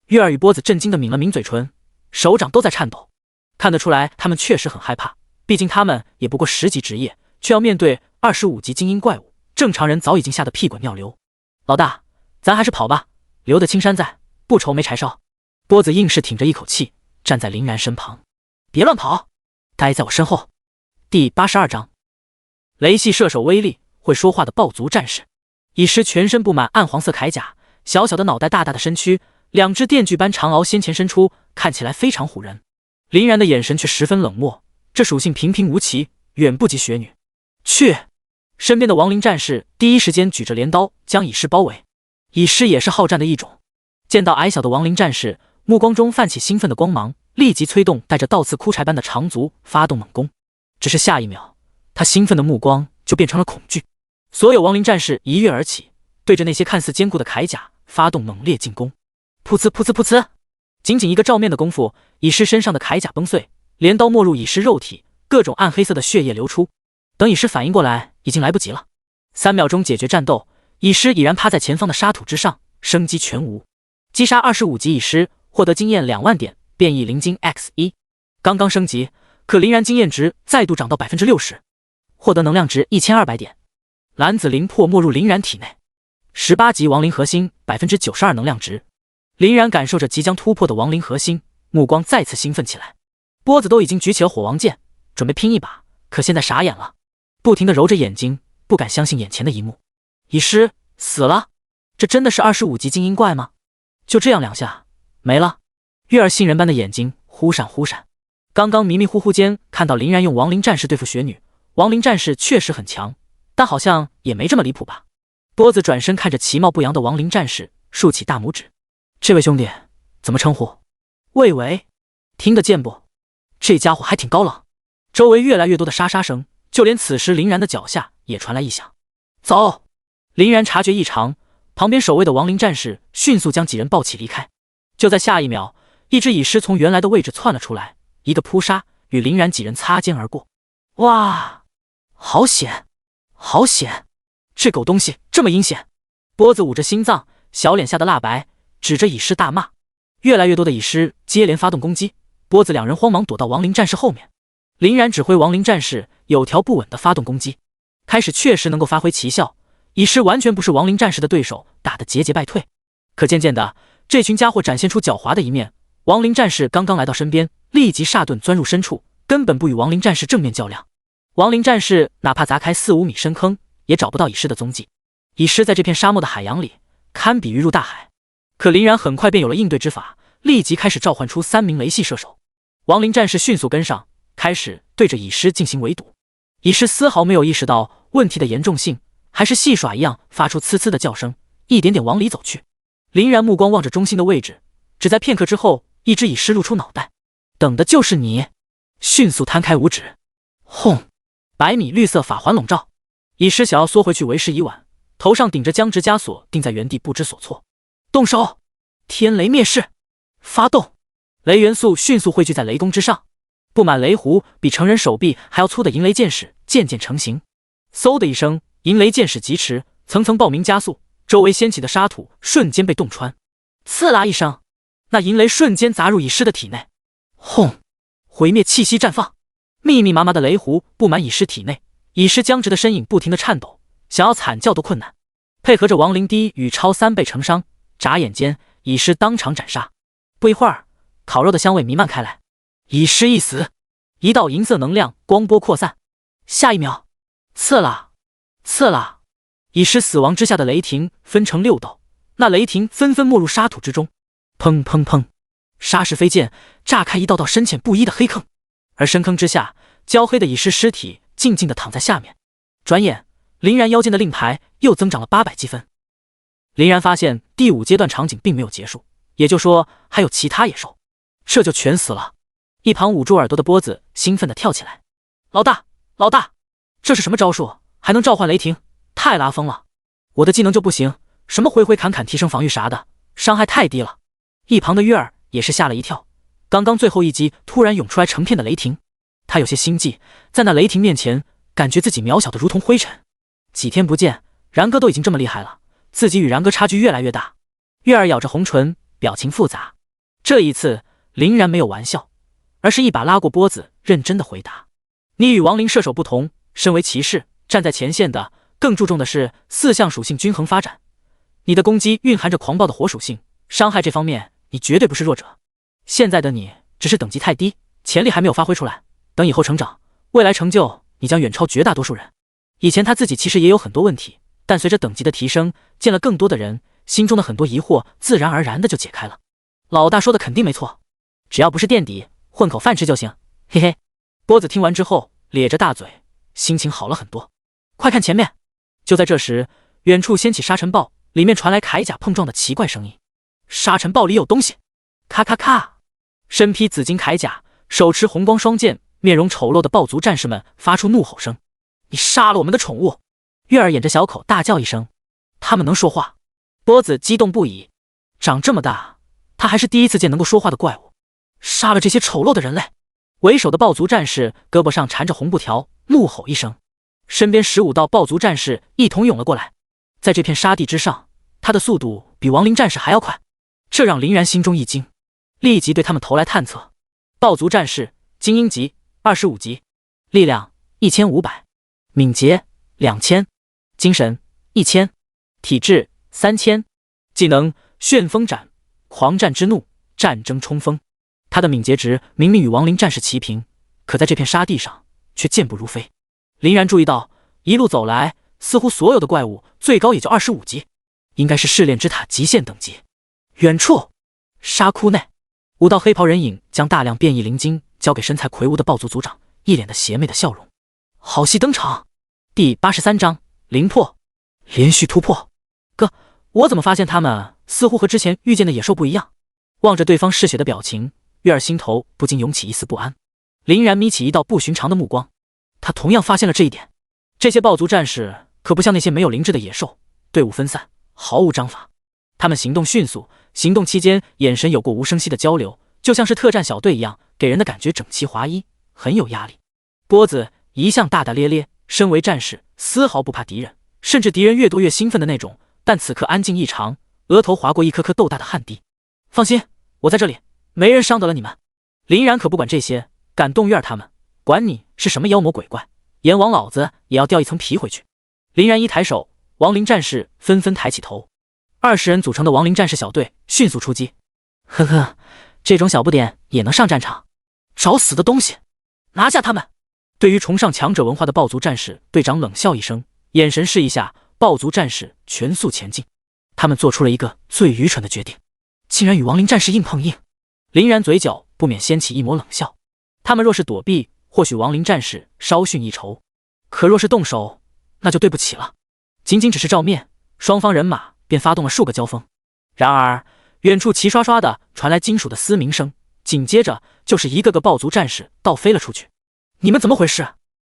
月儿与波子震惊的抿了抿嘴唇，手掌都在颤抖。看得出来他们确实很害怕，毕竟他们也不过10级职业，却要面对25级精英怪物，正常人早已经吓得屁滚尿流。老大，咱还是跑吧，留得青山在，不愁没柴烧。波子硬是挺着一口气，站在林然身旁。别乱跑，待在我身后。第82章，雷系射手威力，会说话的暴族战士。蚁狮全身布满暗黄色铠甲，小小的脑袋，大大的身躯，2只电锯般长螯先前伸出，看起来非常唬人。林然的眼神却十分冷漠，这属性平平无奇，远不及雪女。去！身边的亡灵战士第一时间举着镰刀将蚁狮包围。蚁狮也是好战的一种，见到矮小的亡灵战士，目光中泛起兴奋的光芒，立即催动带着倒刺枯柴般的长足发动猛攻。只是下一秒，他兴奋的目光就变成了恐惧。所有亡灵战士一跃而起，对着那些看似坚固的铠甲发动猛烈进攻。噗呲噗呲噗呲，仅仅一个照面的功夫，蚁狮身上的铠甲崩碎，镰刀没入蚁狮肉体，各种暗黑色的血液流出。等蚁狮反应过来，已经来不及了。3秒钟解决战斗，蚁狮已然趴在前方的沙土之上，生机全无。击杀25级蚁狮，获得经验2万点，变异灵晶 X1。刚刚升级，可林然经验值再度涨到 60%， 获得能量值1200点。蓝紫灵魄没入林然体内，18级亡灵核心 92% 能量值。林然感受着即将突破的亡灵核心，目光再次兴奋起来。波子都已经举起了火王剑，准备拼一把，可现在傻眼了，不停地揉着眼睛，不敢相信眼前的一幕。乙师死了，这真的是25级精英怪吗？就这样2下没了。月儿杏仁般的眼睛忽闪忽闪，刚刚迷迷糊糊间看到林然用亡灵战士对付雪女，亡灵战士确实很强，但好像也没这么离谱吧。波子转身看着其貌不扬的亡灵战士，竖起大拇指：“这位兄弟怎么称呼？”“魏维。”“听得见不？这家伙还挺高冷。”周围越来越多的沙沙声，就连此时林然的脚下也传来异响。“走！”林然察觉异常，旁边守卫的亡灵战士迅速将几人抱起离开。就在下一秒，一只蚁狮从原来的位置窜了出来，一个扑杀，与林然几人擦肩而过。哇，好险，好险！这狗东西这么阴险！波子捂着心脏，小脸吓得蜡白，指着蚁狮大骂。越来越多的蚁狮接连发动攻击，波子2人慌忙躲到亡灵战士后面。林然指挥亡灵战士有条不紊地发动攻击，开始确实能够发挥奇效，蚁狮完全不是亡灵战士的对手，打得节节败退。可渐渐的，这群家伙展现出狡猾的一面，亡灵战士刚刚来到身边，立即煞遁钻入深处，根本不与亡灵战士正面较量。亡灵战士哪怕砸开4-5米深坑，也找不到蚁狮的踪迹。蚁狮在这片沙漠的海洋里，堪比鱼入大海。可林然很快便有了应对之法，立即开始召唤出3名雷系射手。亡灵战士迅速跟上，开始对着蚁狮进行围堵。蚁狮丝毫没有意识到问题的严重性，还是戏耍一样发出呲呲的叫声，一点点往里走去。林然目光望着中心的位置，只在片刻之后，一只蚁狮露出脑袋，等的就是你！迅速摊开五指，轰！100米绿色法环笼罩，蚁狮想要缩回去为时已晚，头上顶着僵直枷锁，定在原地不知所措。动手！天雷灭世，发动！雷元素迅速汇聚在雷公之上，布满雷弧比成人手臂还要粗的银雷剑矢渐渐成型。嗖的一声，银雷剑矢疾驰，层层爆鸣加速，周围掀起的沙土瞬间被洞穿。刺啦一声，那银雷瞬间砸入蚁狮的体内。轰！毁灭气息绽放，密密麻麻的雷弧布满蚁狮体内，蚁狮僵直的身影不停地颤抖，想要惨叫都困难。配合着亡灵滴与超3倍成伤，眨眼间蚁狮当场斩杀。不一会儿，烤肉的香味弥漫开来，蚁狮一死，一道银色能量光波扩散。下一秒，刺啦刺啦，蚁狮死亡之下的雷霆分成6道，那雷霆纷纷没入沙土之中，砰砰砰，沙石飞溅，炸开一道道深浅不一的黑坑，而深坑之下，焦黑的蚁狮尸体静静地躺在下面。转眼，林然腰间的令牌又增长了800积分。林然发现第5阶段场景并没有结束，也就是说还有其他野兽，这就全死了。一旁捂住耳朵的波子兴奋地跳起来：“老大，老大，这是什么招数？还能召唤雷霆？太拉风了！我的技能就不行，什么回回砍砍提升防御啥的，伤害太低了。”一旁的月儿也是吓了一跳，刚刚最后一击突然涌出来成片的雷霆，他有些心悸，在那雷霆面前，感觉自己渺小的如同灰尘。几天不见，然哥都已经这么厉害了，自己与然哥差距越来越大。月儿咬着红唇，表情复杂。这一次，林然没有玩笑，而是一把拉过脖子，认真的回答：“你与亡灵射手不同，身为骑士，站在前线的，更注重的是4项属性均衡发展。你的攻击蕴含着狂暴的火属性，伤害这方面你绝对不是弱者。现在的你只是等级太低，潜力还没有发挥出来，等以后成长，未来成就你将远超绝大多数人。”以前他自己其实也有很多问题，但随着等级的提升，见了更多的人，心中的很多疑惑自然而然的就解开了。老大说的肯定没错，只要不是垫底，混口饭吃就行，嘿嘿。波子听完之后咧着大嘴，心情好了很多。快看前面！就在这时，远处掀起沙尘暴，里面传来铠甲碰撞的奇怪声音。沙尘暴里有东西！咔咔咔！身披紫金铠甲，手持红光双剑，面容丑陋的暴族战士们发出怒吼声：“你杀了我们的宠物！”月儿掩着小口大叫一声：“他们能说话！”波子激动不已，长这么大，他还是第一次见能够说话的怪物。杀了这些丑陋的人类！为首的暴族战士胳膊上缠着红布条，怒吼一声，身边15道暴族战士一同涌了过来。在这片沙地之上，他的速度比亡灵战士还要快，这让林然心中一惊，立即对他们投来探测。暴族战士，精英级25级，力量1500，敏捷2000，精神1000，体质3000，技能旋风斩，狂战之怒，战争冲锋。他的敏捷值明明与亡灵战士齐平，可在这片沙地上却健步如飞。林然注意到，一路走来似乎所有的怪物最高也就25级，应该是试炼之塔极限等级。远处，沙窟内，5道黑袍人影将大量变异灵晶交给身材魁梧的豹族族长，一脸的邪魅的笑容。好戏登场！第83章灵魄，连续突破。哥，我怎么发现他们似乎和之前遇见的野兽不一样？望着对方嗜血的表情，月儿心头不禁涌起一丝不安。林然眯起一道不寻常的目光，他同样发现了这一点。这些豹族战士可不像那些没有灵智的野兽，队伍分散，毫无章法。他们行动迅速，行动期间眼神有过无声息的交流，就像是特战小队一样，给人的感觉整齐划一，很有压力。波子一向大大咧咧，身为战士丝毫不怕敌人，甚至敌人越多越兴奋的那种，但此刻安静异常，额头划过一颗颗豆大的汗滴。放心，我在这里，没人伤得了你们。林然可不管这些，敢动月儿他们，管你是什么妖魔鬼怪，阎王老子也要掉一层皮回去。林然一抬手，亡灵战士纷纷抬起头，20人组成的亡灵战士小队迅速出击。呵呵，这种小不点也能上战场？找死的东西，拿下他们！对于崇尚强者文化的豹族战士队长冷笑一声，眼神示意下，豹族战士全速前进。他们做出了一个最愚蠢的决定，竟然与亡灵战士硬碰硬。林然嘴角不免掀起一抹冷笑。他们若是躲避，或许亡灵战士稍逊一筹，可若是动手，那就对不起了。仅仅只是照面，双方人马便发动了数个交锋。然而远处齐刷刷的传来金属的嘶鸣声，紧接着就是一个个豹族战士倒飞了出去。你们怎么回事？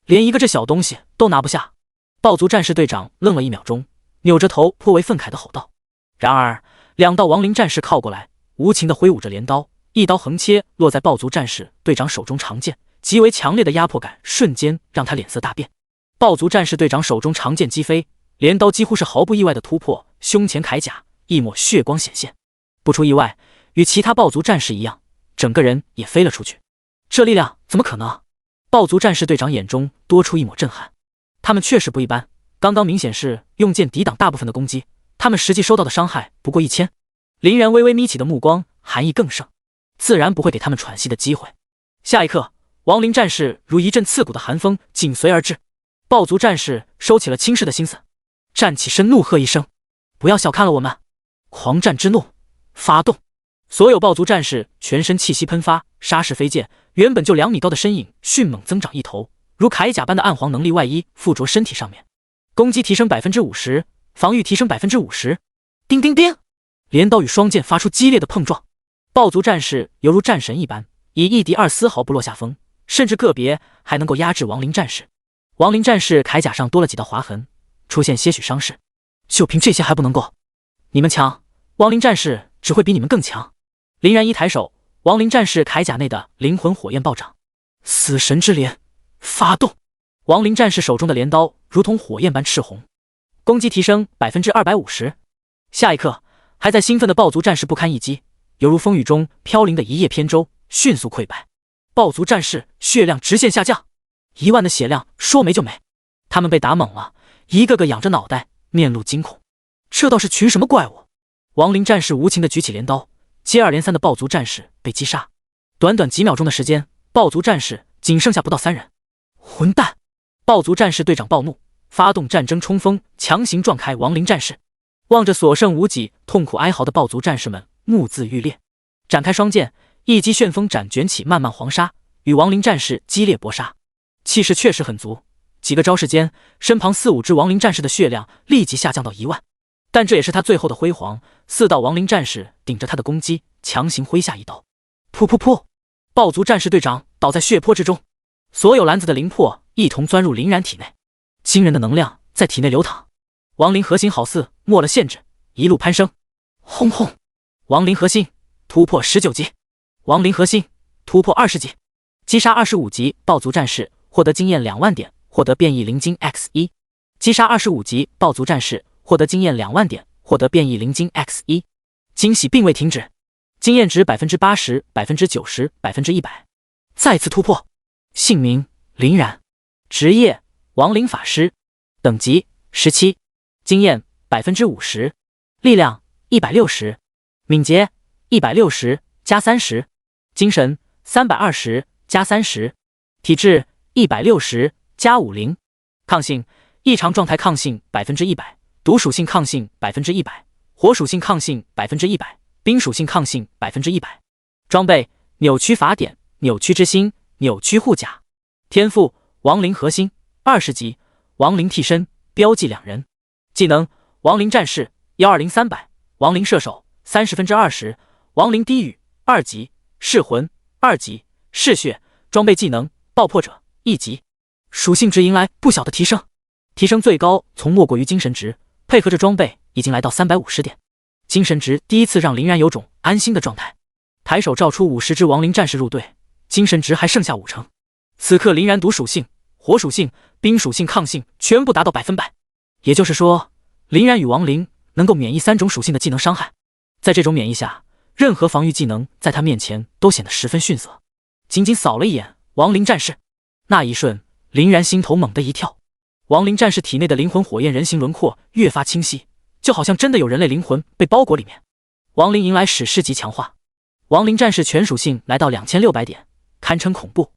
连一个这小东西都拿不下！豹族战士队长愣了1秒钟，扭着头颇为愤慨地吼道。然而2道亡灵战士靠过来，无情地挥舞着镰刀，一刀横切落在豹族战士队长手中长剑，极为强烈的压迫感瞬间让他脸色大变。豹族战士队长手中长剑击飞，镰刀几乎是毫不意外地突破胸前铠甲，一抹血光显现。不出意外，与其他豹族战士一样，整个人也飞了出去。这力量怎么可能？豹族战士队长眼中多出一抹震撼。他们确实不一般，刚刚明显是用剑抵挡大部分的攻击，他们实际收到的伤害不过1000。林然微微眯起的目光寒意更盛，自然不会给他们喘息的机会。下一刻，亡灵战士如一阵刺骨的寒风紧随而至。豹族战士收起了轻视的心思，站起身怒喝一声：不要小看了我们！狂战之怒发动！所有豹族战士全身气息喷发，杀势飞溅，原本就2米高的身影迅猛增长一头，如铠甲般的暗黄能力外衣附着身体上面，攻击提升 50%， 防御提升 50%。 叮叮叮，镰刀与双剑发出激烈的碰撞，豹族战士犹如战神一般，以1敌2丝毫不落下风，甚至个别还能够压制亡灵战士。亡灵战士铠甲上多了几道划痕，出现些许伤势。就凭这些还不能够？你们强，亡灵战士只会比你们更强。林然一抬手，亡灵战士铠甲内的灵魂火焰暴涨，死神之镰发动！亡灵战士手中的镰刀如同火焰般赤红，攻击提升 250%。 下一刻，还在兴奋的豹族战士不堪一击，犹如风雨中飘零的一叶扁舟，迅速溃败。豹族战士血量直线下降，1万的血量说没就没。他们被打懵了，一个个仰着脑袋，面露惊恐。这倒是群什么怪物？亡灵战士无情地举起镰刀，接二连三的豹族战士被击杀。短短几秒钟的时间，豹族战士仅剩下不到3人。混蛋！豹族战士队长暴怒，发动战争冲锋，强行撞开亡灵战士。望着所剩无几、痛苦哀嚎的豹族战士们，目眦欲裂，展开双剑，一击旋风斩卷起漫漫黄沙，与亡灵战士激烈搏杀。气势确实很足，几个招式间，身旁4、5只亡灵战士的血量立即下降到1万。但这也是他最后的辉煌。4道亡灵战士顶着他的攻击，强行挥下一刀。噗噗噗！豹族战士队长倒在血泊之中，所有篮子的灵魄一同钻入林然体内，惊人的能量在体内流淌。亡灵核心好似没了限制，一路攀升。轰轰！亡灵核心突破19级，亡灵核心突破20级，击杀25级豹族战士，获得经验2万点，获得变异灵晶 X1。击杀25级豹族战士，获得经验2万点，获得变异灵晶 X1。惊喜并未停止，经验值 80%、90%、100%。再次突破。姓名林然，职业亡灵法师，等级17，经验 50%， 力量160，敏捷160加30，精神320加30，体质160加50，抗性异常状态抗性100%，毒属性抗性100%，火属性抗性100%，冰属性抗性100%。装备：扭曲法典、扭曲之心、扭曲护甲。天赋：亡灵核心，20级，亡灵替身，标记2人。技能：亡灵战士120-300，亡灵射手30%，亡灵低语2级，噬魂2级，嗜血。装备技能：爆破者1级。属性值迎来不小的提升，提升最高从莫过于精神值，配合着装备已经来到350点。精神值第一次让林然有种安心的状态。抬手召出50只亡灵战士入队，精神值还剩下5成。此刻林然毒属性、火属性、冰属性抗性全部达到100%，也就是说，林然与亡灵能够免疫3种属性的技能伤害。在这种免疫下，任何防御技能在他面前都显得十分逊色。仅仅扫了一眼亡灵战士，那一瞬，林然心头猛地一跳。亡灵战士体内的灵魂火焰人形轮廓越发清晰，就好像真的有人类灵魂被包裹里面。亡灵迎来史诗级强化，亡灵战士全属性来到2600点，堪称恐怖。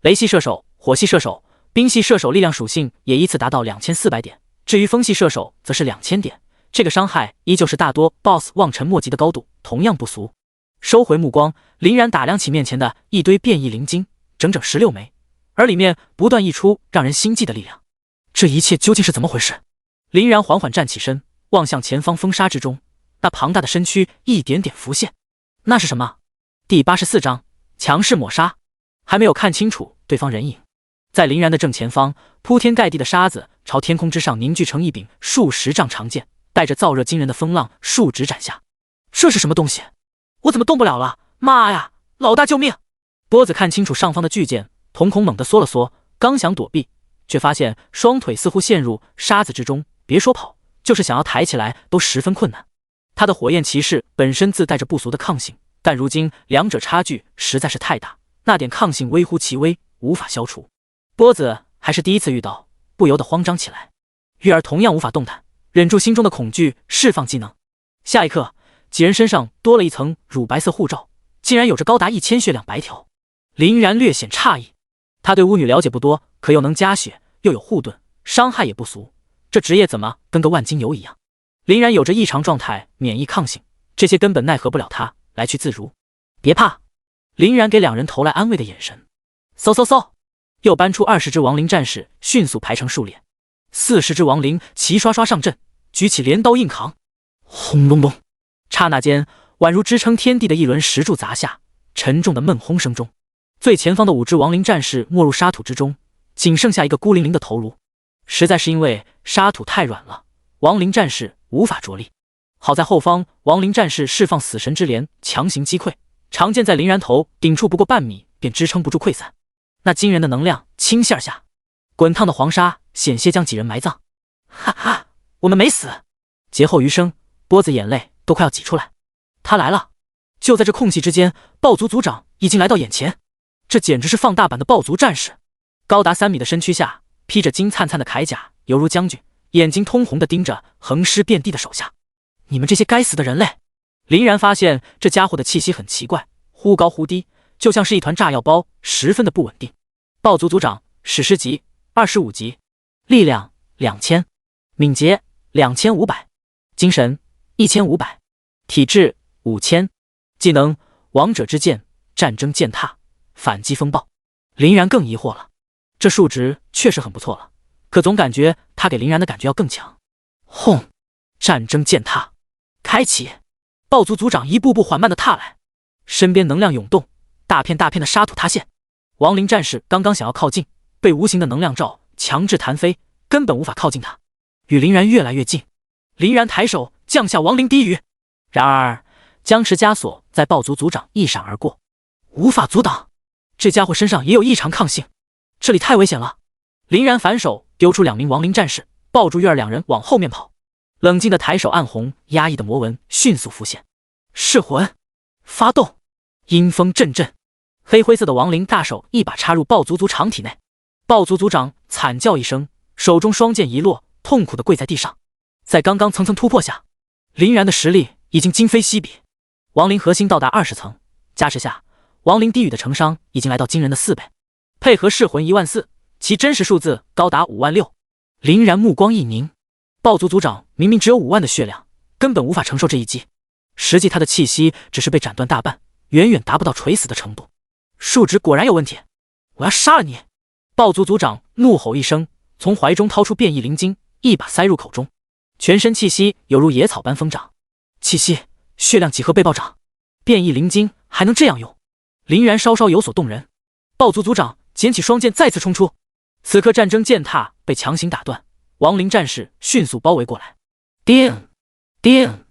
雷系射手、火系射手、冰系射手力量属性也依次达到2400点，至于风系射手则是2000点。这个伤害依旧是大多 BOSS 望尘莫及的高度，同样不俗。收回目光，林然打量起面前的一堆变异灵晶，整整16枚，而里面不断溢出让人心悸的力量。这一切究竟是怎么回事？林然缓缓站起身，望向前方风沙之中，那庞大的身躯一点点浮现。那是什么？第84章强势抹杀。还没有看清楚对方人影，在林然的正前方，铺天盖地的沙子朝天空之上凝聚成一柄数十丈长剑，带着燥热惊人的风浪竖直斩下。这是什么东西？我怎么动不了了？妈呀！老大救命！波子看清楚上方的巨剑，瞳孔猛地缩了缩，刚想躲避，却发现双腿似乎陷入沙子之中，别说跑，就是想要抬起来都十分困难。他的火焰骑士本身自带着不俗的抗性，但如今两者差距实在是太大，那点抗性微乎其微，无法消除。波子还是第一次遇到，不由得慌张起来。玉儿同样无法动弹，忍住心中的恐惧，释放技能。下一刻，几人身上多了一层乳白色护罩，竟然有着高达1000血量白条。林然略显诧异，他对巫女了解不多，可又能加血，又有护盾，伤害也不俗，这职业怎么跟个万金油一样？林然有着异常状态，免疫抗性，这些根本奈何不了他，来去自如。别怕，林然给两人投来安慰的眼神。嗖嗖嗖，又搬出20只亡灵战士，迅速排成数列。40只亡灵齐刷刷上阵，举起镰刀硬扛。轰隆隆，刹那间，宛如支撑天地的一轮石柱砸下，沉重的闷轰声中，最前方的5只亡灵战士没入沙土之中，仅剩下一个孤零零的头颅。实在是因为沙土太软了，亡灵战士无法着力。好在后方亡灵战士释放死神之镰，强行击溃，长剑在林然头顶处不过半米，便支撑不住溃散。那惊人的能量倾泻而下，滚烫的黄沙险些将几人埋葬。哈哈，我们没死！劫后余生，波子眼泪都快要挤出来。他来了！就在这空隙之间，暴族族长已经来到眼前。这简直是放大版的暴族战士！高达3米的身躯下，披着金灿灿的铠甲，犹如将军，眼睛通红地盯着横尸遍地的手下。你们这些该死的人类！林然发现这家伙的气息很奇怪，忽高忽低，就像是一团炸药包，十分的不稳定。暴族族长，史诗级，25级，力量2000，敏捷2500，精神1500，体质5000，技能王者之剑、战争践踏、反击风暴。林然更疑惑了，这数值确实很不错了，可总感觉他给林然的感觉要更强。轰！战争践踏开启，暴族族长一步步缓慢地踏来，身边能量涌动，大片大片的沙土塌陷。亡灵战士刚刚想要靠近，被无形的能量罩强制弹飞，根本无法靠近他。与林然越来越近，林然抬手降下亡灵低语，然而僵持枷锁在暴族族长一闪而过，无法阻挡。这家伙身上也有异常抗性，这里太危险了。林然反手丢出2名亡灵战士，抱住月儿两人往后面跑。冷静的抬手暗红，压抑的魔纹迅速浮现。噬魂发动，阴风阵阵，黑灰色的亡灵大手一把插入暴族族长体内。暴族族长惨叫一声，手中双剑一落，痛苦的跪在地上。在刚刚层层突破下，林然的实力已经今非昔比。亡灵核心到达20层，加持下，亡灵低语的成伤已经来到惊人的4倍，配合噬魂14000，其真实数字高达56000。林然目光一凝，豹族族长明明只有5万的血量，根本无法承受这一击，实际他的气息只是被斩断大半，远远达不到垂死的程度。数值果然有问题，我要杀了你！豹族族长怒吼一声，从怀中掏出变异灵晶，一把塞入口中，全身气息犹如野草般疯长，气息、血量几何倍暴涨。变异灵晶还能这样用？林然稍稍有所动人，豹族族长捡起双剑再次冲出。此刻战争践踏被强行打断，亡灵战士迅速包围过来。叮叮，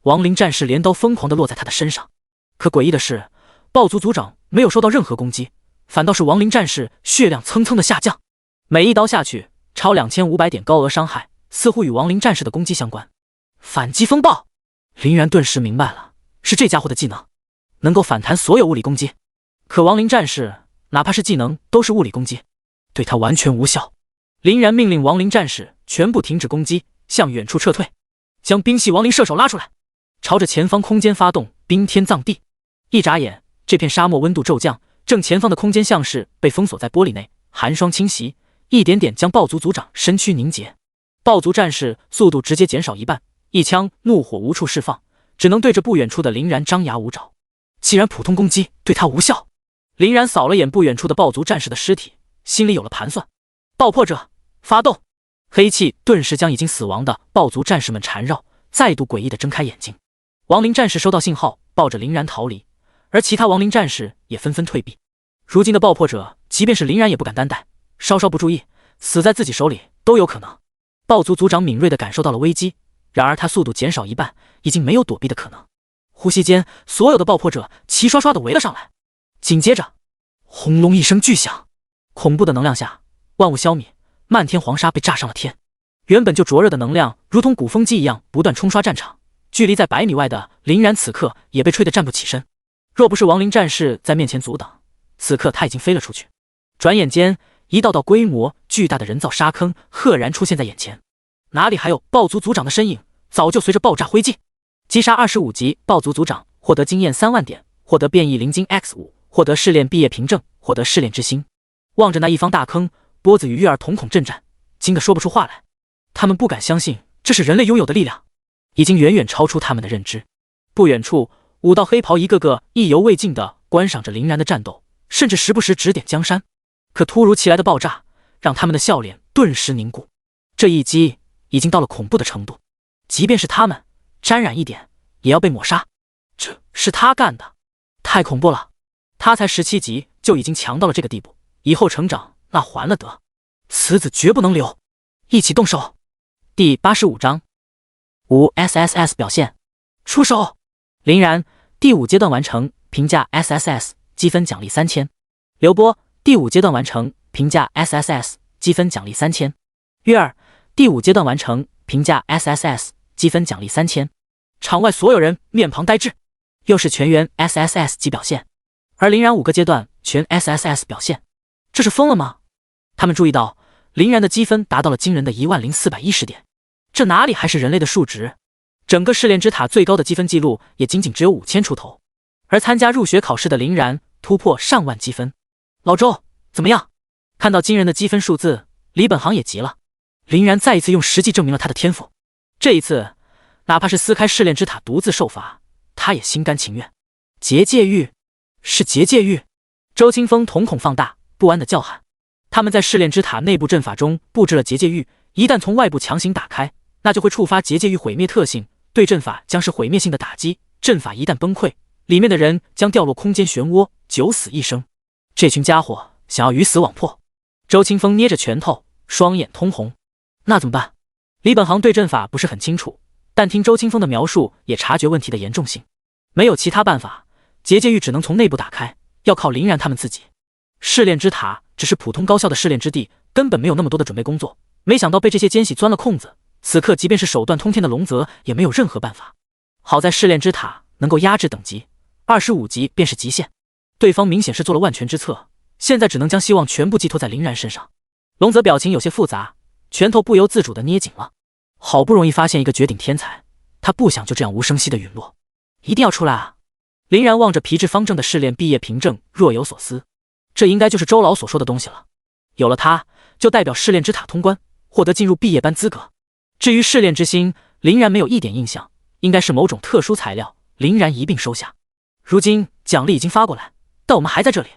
亡灵战士镰刀疯狂地落在他的身上。可诡异的是，豹族族长没有受到任何攻击，反倒是亡灵战士血量蹭蹭的下降，每一刀下去超2500点高额伤害，似乎与亡灵战士的攻击相关。反击风暴，林然顿时明白了，是这家伙的技能，能够反弹所有物理攻击。可亡灵战士哪怕是技能都是物理攻击，对他完全无效。林然命令亡灵战士全部停止攻击，向远处撤退，将冰系亡灵射手拉出来，朝着前方空间发动冰天葬地。一眨眼，这片沙漠温度骤降，正前方的空间像是被封锁在玻璃内，寒霜侵袭，一点点将豹族族长身躯凝结。豹族战士速度直接减少一半，一枪怒火无处释放，只能对着不远处的林然张牙舞爪。既然普通攻击对他无效，林然扫了眼不远处的豹族战士的尸体，心里有了盘算。爆破者发动，黑气顿时将已经死亡的豹族战士们缠绕，再度诡异地睁开眼睛。亡灵战士收到信号，抱着林然逃离，而其他亡灵战士也纷纷退避。如今的爆破者，即便是林然也不敢担待，稍稍不注意，死在自己手里都有可能。豹族族长敏锐地感受到了危机，然而他速度减少一半，已经没有躲避的可能。呼吸间，所有的爆破者齐刷刷地围了上来。紧接着，轰隆一声巨响，恐怖的能量下，万物消弭，漫天黄沙被炸上了天。原本就灼热的能量如同鼓风机一样不断冲刷战场，距离在100米外的林然此刻也被吹得站不起身。若不是亡灵战士在面前阻挡，此刻他已经飞了出去。转眼间，一道道规模巨大的人造沙坑赫然出现在眼前，哪里还有豹族族长的身影，早就随着爆炸灰烬。击杀25级豹族族长，获得经验3万点，获得变异灵晶 X5， 获得试炼毕业凭证，获得试炼之星。望着那一方大坑，波子与月儿瞳孔震颤，惊得说不出话来。他们不敢相信这是人类拥有的力量，已经远远超出他们的认知。不远处，5道黑袍一个个意犹未尽地观赏着林然的战斗，甚至时不时指点江山。可突如其来的爆炸让他们的笑脸顿时凝固。这一击已经到了恐怖的程度，即便是他们沾染一点也要被抹杀。这是他干的，太恐怖了。他才17级就已经强到了这个地步，以后成长那还了得？此子绝不能留！一起动手！第85章无 SSS 表现，出手！林然第5阶段完成，评价 SSS， 积分奖励3000。刘波第5阶段完成，评价 SSS， 积分奖励3000。月儿第5阶段完成，评价 SSS， 积分奖励3000。场外所有人面庞呆滞，又是全员 SSS 级表现，而林然5个阶段全 SSS 表现，这是疯了吗？他们注意到林然的积分达到了惊人的10410点，这哪里还是人类的数值？整个试炼之塔最高的积分记录也仅仅只有5000出头，而参加入学考试的林然突破上万积分。老周怎么样？看到惊人的积分数字，李本行也急了。林然再一次用实际证明了他的天赋，这一次哪怕是撕开试炼之塔独自受罚，他也心甘情愿。结界狱，是结界狱！周清风瞳孔放大，不安地叫喊。他们在试炼之塔内部阵法中布置了结界狱，一旦从外部强行打开，那就会触发结界狱毁灭特性，对阵法将是毁灭性的打击。阵法一旦崩溃，里面的人将掉落空间漩涡，九死一生。这群家伙想要鱼死网破。周清风捏着拳头，双眼通红。那怎么办？李本行对阵法不是很清楚，但听周清风的描述也察觉问题的严重性。没有其他办法，结界狱只能从内部打开，要靠林然他们自己。试炼之塔只是普通高校的试炼之地，根本没有那么多的准备工作，没想到被这些奸细钻了空子。此刻即便是手段通天的龙泽也没有任何办法。好在试炼之塔能够压制等级，25级便是极限。对方明显是做了万全之策，现在只能将希望全部寄托在林然身上。龙泽表情有些复杂，拳头不由自主地捏紧了。好不容易发现一个绝顶天才，他不想就这样无声息地陨落，一定要出来啊！林然望着皮质方正的试炼毕业凭证，若有所思。这应该就是周老所说的东西了，有了它，就代表试炼之塔通关，获得进入毕业班资格。至于试炼之星，林然没有一点印象，应该是某种特殊材料，林然一并收下。如今奖励已经发过来，但我们还在这里。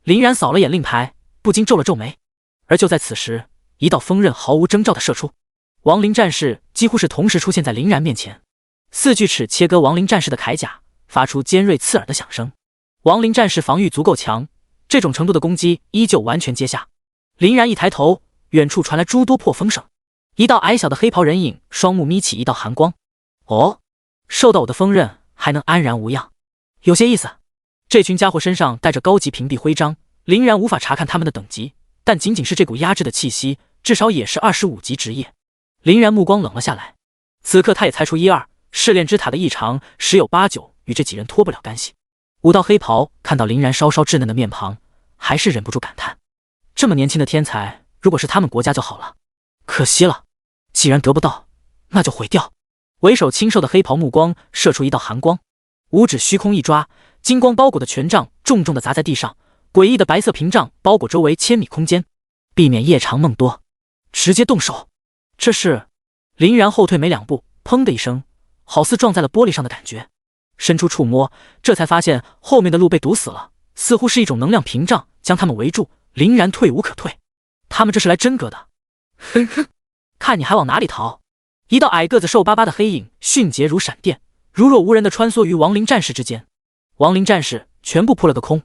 林然扫了眼令牌，不禁皱了皱眉。而就在此时，一道锋刃毫无征兆地射出，亡灵战士几乎是同时出现在林然面前。4锯齿切割亡灵战士的铠甲，发出尖锐刺耳的响声。亡灵战士防御足够强，这种程度的攻击依旧完全接下。林然一抬头，远处传来诸多破风声，一道矮小的黑袍人影双目眯起一道寒光。哦，受到我的锋刃还能安然无恙，有些意思。这群家伙身上带着高级屏蔽徽章，林然无法查看他们的等级，但仅仅是这股压制的气息，至少也是25级职业。林然目光冷了下来，此刻他也猜出1、2，试炼之塔的异常十有八九与这几人脱不了干系。武道黑袍看到林然稍稍稚嫩的面庞，还是忍不住感叹：这么年轻的天才，如果是他们国家就好了，可惜了。既然得不到，那就毁掉。为首清瘦的黑袍目光射出一道寒光，五指虚空一抓，金光包裹的权杖重重地砸在地上，诡异的白色屏障包裹周围千米空间，避免夜长梦多。直接动手。这是林然后退没2步，砰的一声，好似撞在了玻璃上的感觉。伸出触摸，这才发现后面的路被堵死了，似乎是一种能量屏障将他们围住，林然退无可退。他们这是来真格的。哼哼，看你还往哪里逃。一道矮个子瘦巴巴的黑影迅捷如闪电，如若无人地穿梭于亡灵战士之间。亡灵战士全部扑了个空，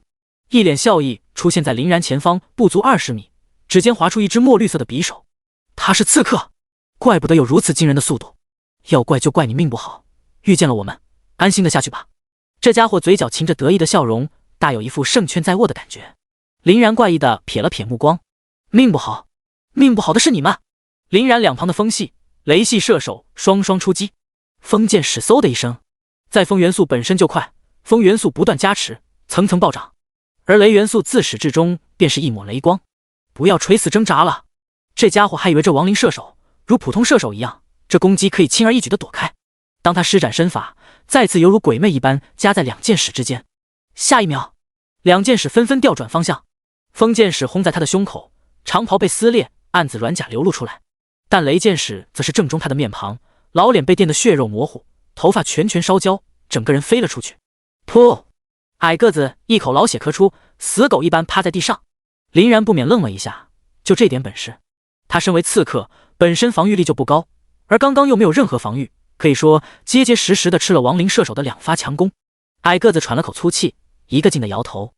一脸笑意出现在林然前方不足20米，指尖划出一只墨绿色的匕首。他是刺客，怪不得有如此惊人的速度。要怪就怪你命不好，遇见了我们，安心的下去吧。这家伙嘴角噙着得意的笑容，大有一副胜券在握的感觉。林然怪异的瞥了瞥目光，命不好，命不好的是你们。林然两旁的风系、雷系射手双双出击，风剑使嗖的一声，在风元素本身就快，风元素不断加持，层层暴涨，而雷元素自始至终便是一抹雷光。不要垂死挣扎了。这家伙还以为这亡灵射手如普通射手一样，这攻击可以轻而易举地躲开。当他施展身法，再次犹如鬼魅一般夹在两剑矢之间。下一秒，两剑矢纷纷调转方向，风剑矢轰在他的胸口，长袍被撕裂，暗紫软甲流露出来。但雷剑矢则是正中他的面庞，老脸被电得血肉模糊，头发全烧焦，整个人飞了出去。噗！矮个子一口老血咳出，死狗一般趴在地上。林然不免愣了一下，就这点本事，他身为刺客，本身防御力就不高，而刚刚又没有任何防御，可以说结结实实的吃了亡灵射手的2发强攻。矮个子喘了口粗气，一个劲的摇头：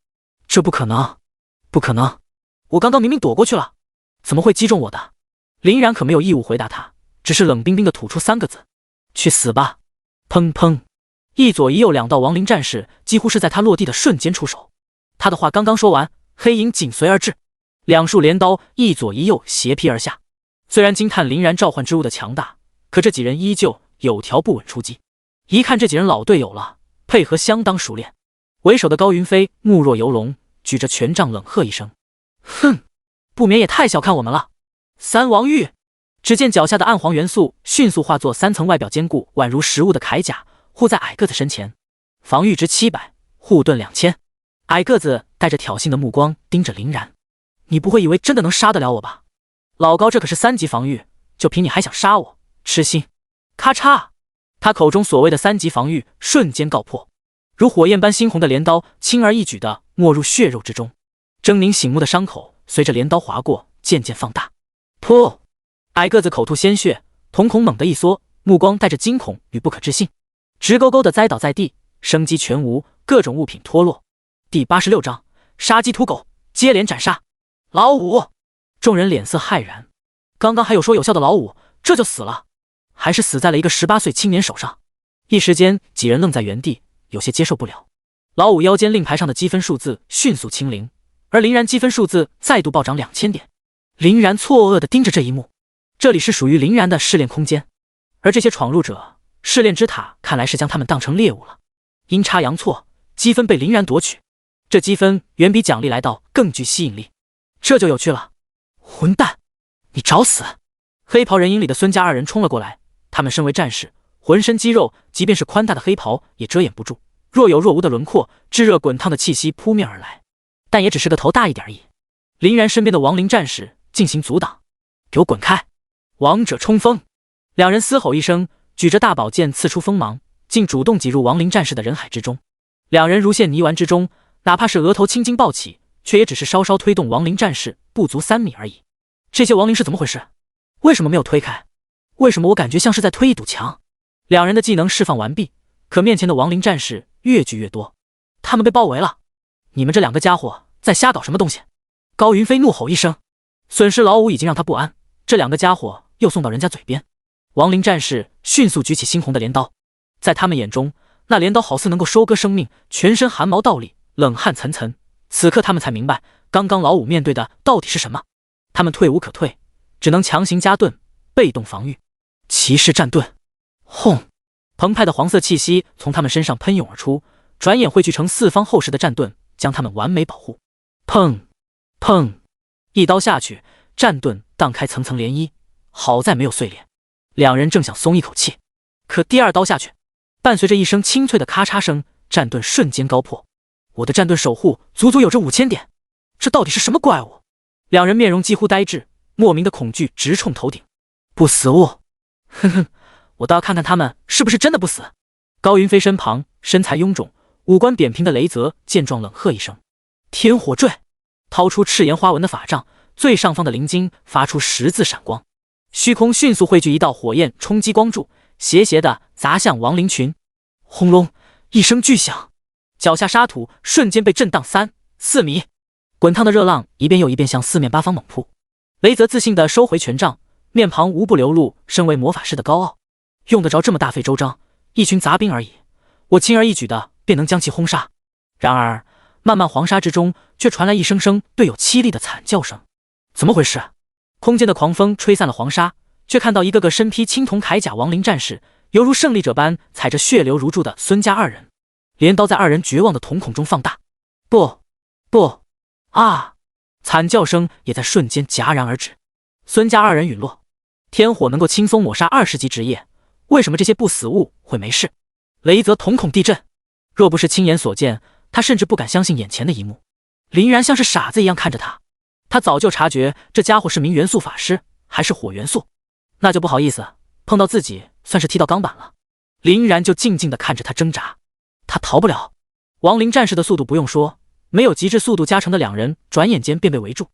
这不可能，不可能，我刚刚明明躲过去了，怎么会击中我的？林然可没有义务回答他，只是冷冰冰的吐出3个字：去死吧。砰砰，一左一右2道亡灵战士几乎是在他落地的瞬间出手。他的话刚刚说完，黑影紧随而至，2束镰刀一左一右斜劈而下。虽然惊叹林然召唤之物的强大，可这几人依旧有条不紊出击。一看这几人老队友了，配合相当熟练。为首的高云飞目若游龙，举着权杖冷喝一声：哼，不免也太小看我们了。3王玉。只见脚下的暗黄元素迅速化作3层外表坚固宛如实物的铠甲，护在矮个子身前，防御值700，护盾2000。矮个子带着挑衅的目光盯着林然：你不会以为真的能杀得了我吧？老高这可是3级防御，就凭你还想杀我？痴心！咔嚓，他口中所谓的3级防御瞬间告破，如火焰般猩红的镰刀轻而易举地没入血肉之中，狰狞醒目的伤口随着镰刀划过渐渐放大。噗！矮个子口吐鲜血，瞳孔猛地一缩，目光带着惊恐与不可置信，直勾勾地栽倒在地，生机全无，各种物品脱落。第86章杀鸡屠狗，接连斩杀。老五！众人脸色骇然，刚刚还有说有效的老五，这就死了，还是死在了一个18岁青年手上。一时间几人愣在原地，有些接受不了。老五腰间令牌上的积分数字迅速清零，而林然积分数字再度暴涨2000点。林然错愕地盯着这一幕，这里是属于林然的试炼空间，而这些闯入者，试炼之塔看来是将他们当成猎物了。阴差阳错，积分被林然夺取，这积分远比奖励来到更具吸引力，这就有趣了。混蛋，你找死！黑袍人影里的孙家2人冲了过来，他们身为战士，浑身肌肉即便是宽大的黑袍也遮掩不住，若有若无的轮廓，炙热滚烫的气息扑面而来，但也只是个头大一点而已。林然身边的亡灵战士进行阻挡：给我滚开！王者冲锋！两人嘶吼一声，举着大宝剑刺出锋芒，竟主动挤入亡灵战士的人海之中。两人如陷泥丸之中，哪怕是额头青筋暴起，却也只是稍稍推动亡灵战士不足3米而已。这些亡灵是怎么回事？为什么没有推开？为什么我感觉像是在推一堵墙？两人的技能释放完毕，可面前的亡灵战士越聚越多，他们被包围了。你们这2个家伙在瞎搞什么东西？高云飞怒吼一声，损失老五已经让他不安，这2个家伙又送到人家嘴边。亡灵战士迅速举起猩红的镰刀，在他们眼中，那镰刀好似能够收割生命，全身汗毛倒立，冷汗涔涔。此刻他们才明白，刚刚老五面对的到底是什么。他们退无可退，只能强行加盾，被动防御。骑士战盾，轰！澎湃的黄色气息从他们身上喷涌而出，转眼汇聚成4方厚实的战盾，将他们完美保护。砰砰，一刀下去，战盾荡开层层涟漪，好在没有碎裂。两人正想松一口气，可第2刀下去，伴随着一声清脆的咔嚓声，战盾瞬间高破。我的战盾守护足足有着5000点，这到底是什么怪物？两人面容几乎呆滞，莫名的恐惧直冲头顶。不死物，哼哼，我倒要看看他们是不是真的不死。高云飞身旁身材臃肿、五官扁平的雷泽见状冷喝一声：“天火坠！”掏出赤炎花纹的法杖，最上方的灵晶发出10字闪光，虚空迅速汇聚一道火焰冲击光柱，斜斜地砸向亡灵群。轰隆一声巨响，脚下沙土瞬间被震荡3、4米，滚烫的热浪一遍又一遍向4面8方猛扑。雷泽自信地收回权杖，面庞无不流露身为魔法师的高傲。用得着这么大费周章？一群杂兵而已，我轻而易举的便能将其轰杀。然而漫漫黄沙之中却传来一声声队友凄厉的惨叫声。怎么回事？空间的狂风吹散了黄沙，却看到一个个身披青铜铠甲亡灵战士，犹如胜利者般踩着血流如注的孙家2人。镰刀在2人绝望的瞳孔中放大。不不啊！惨叫声也在瞬间戛然而止。孙家2人陨落。天火能够轻松抹杀20级职业，为什么这些不死物会没事？雷泽瞳孔地震，若不是亲眼所见，他甚至不敢相信眼前的一幕。林然像是傻子一样看着他，他早就察觉这家伙是名元素法师，还是火元素，那就不好意思，碰到自己算是踢到钢板了。林然就静静地看着他挣扎，他逃不了。亡灵战士的速度不用说，没有极致速度加成的2人转眼间便被围住。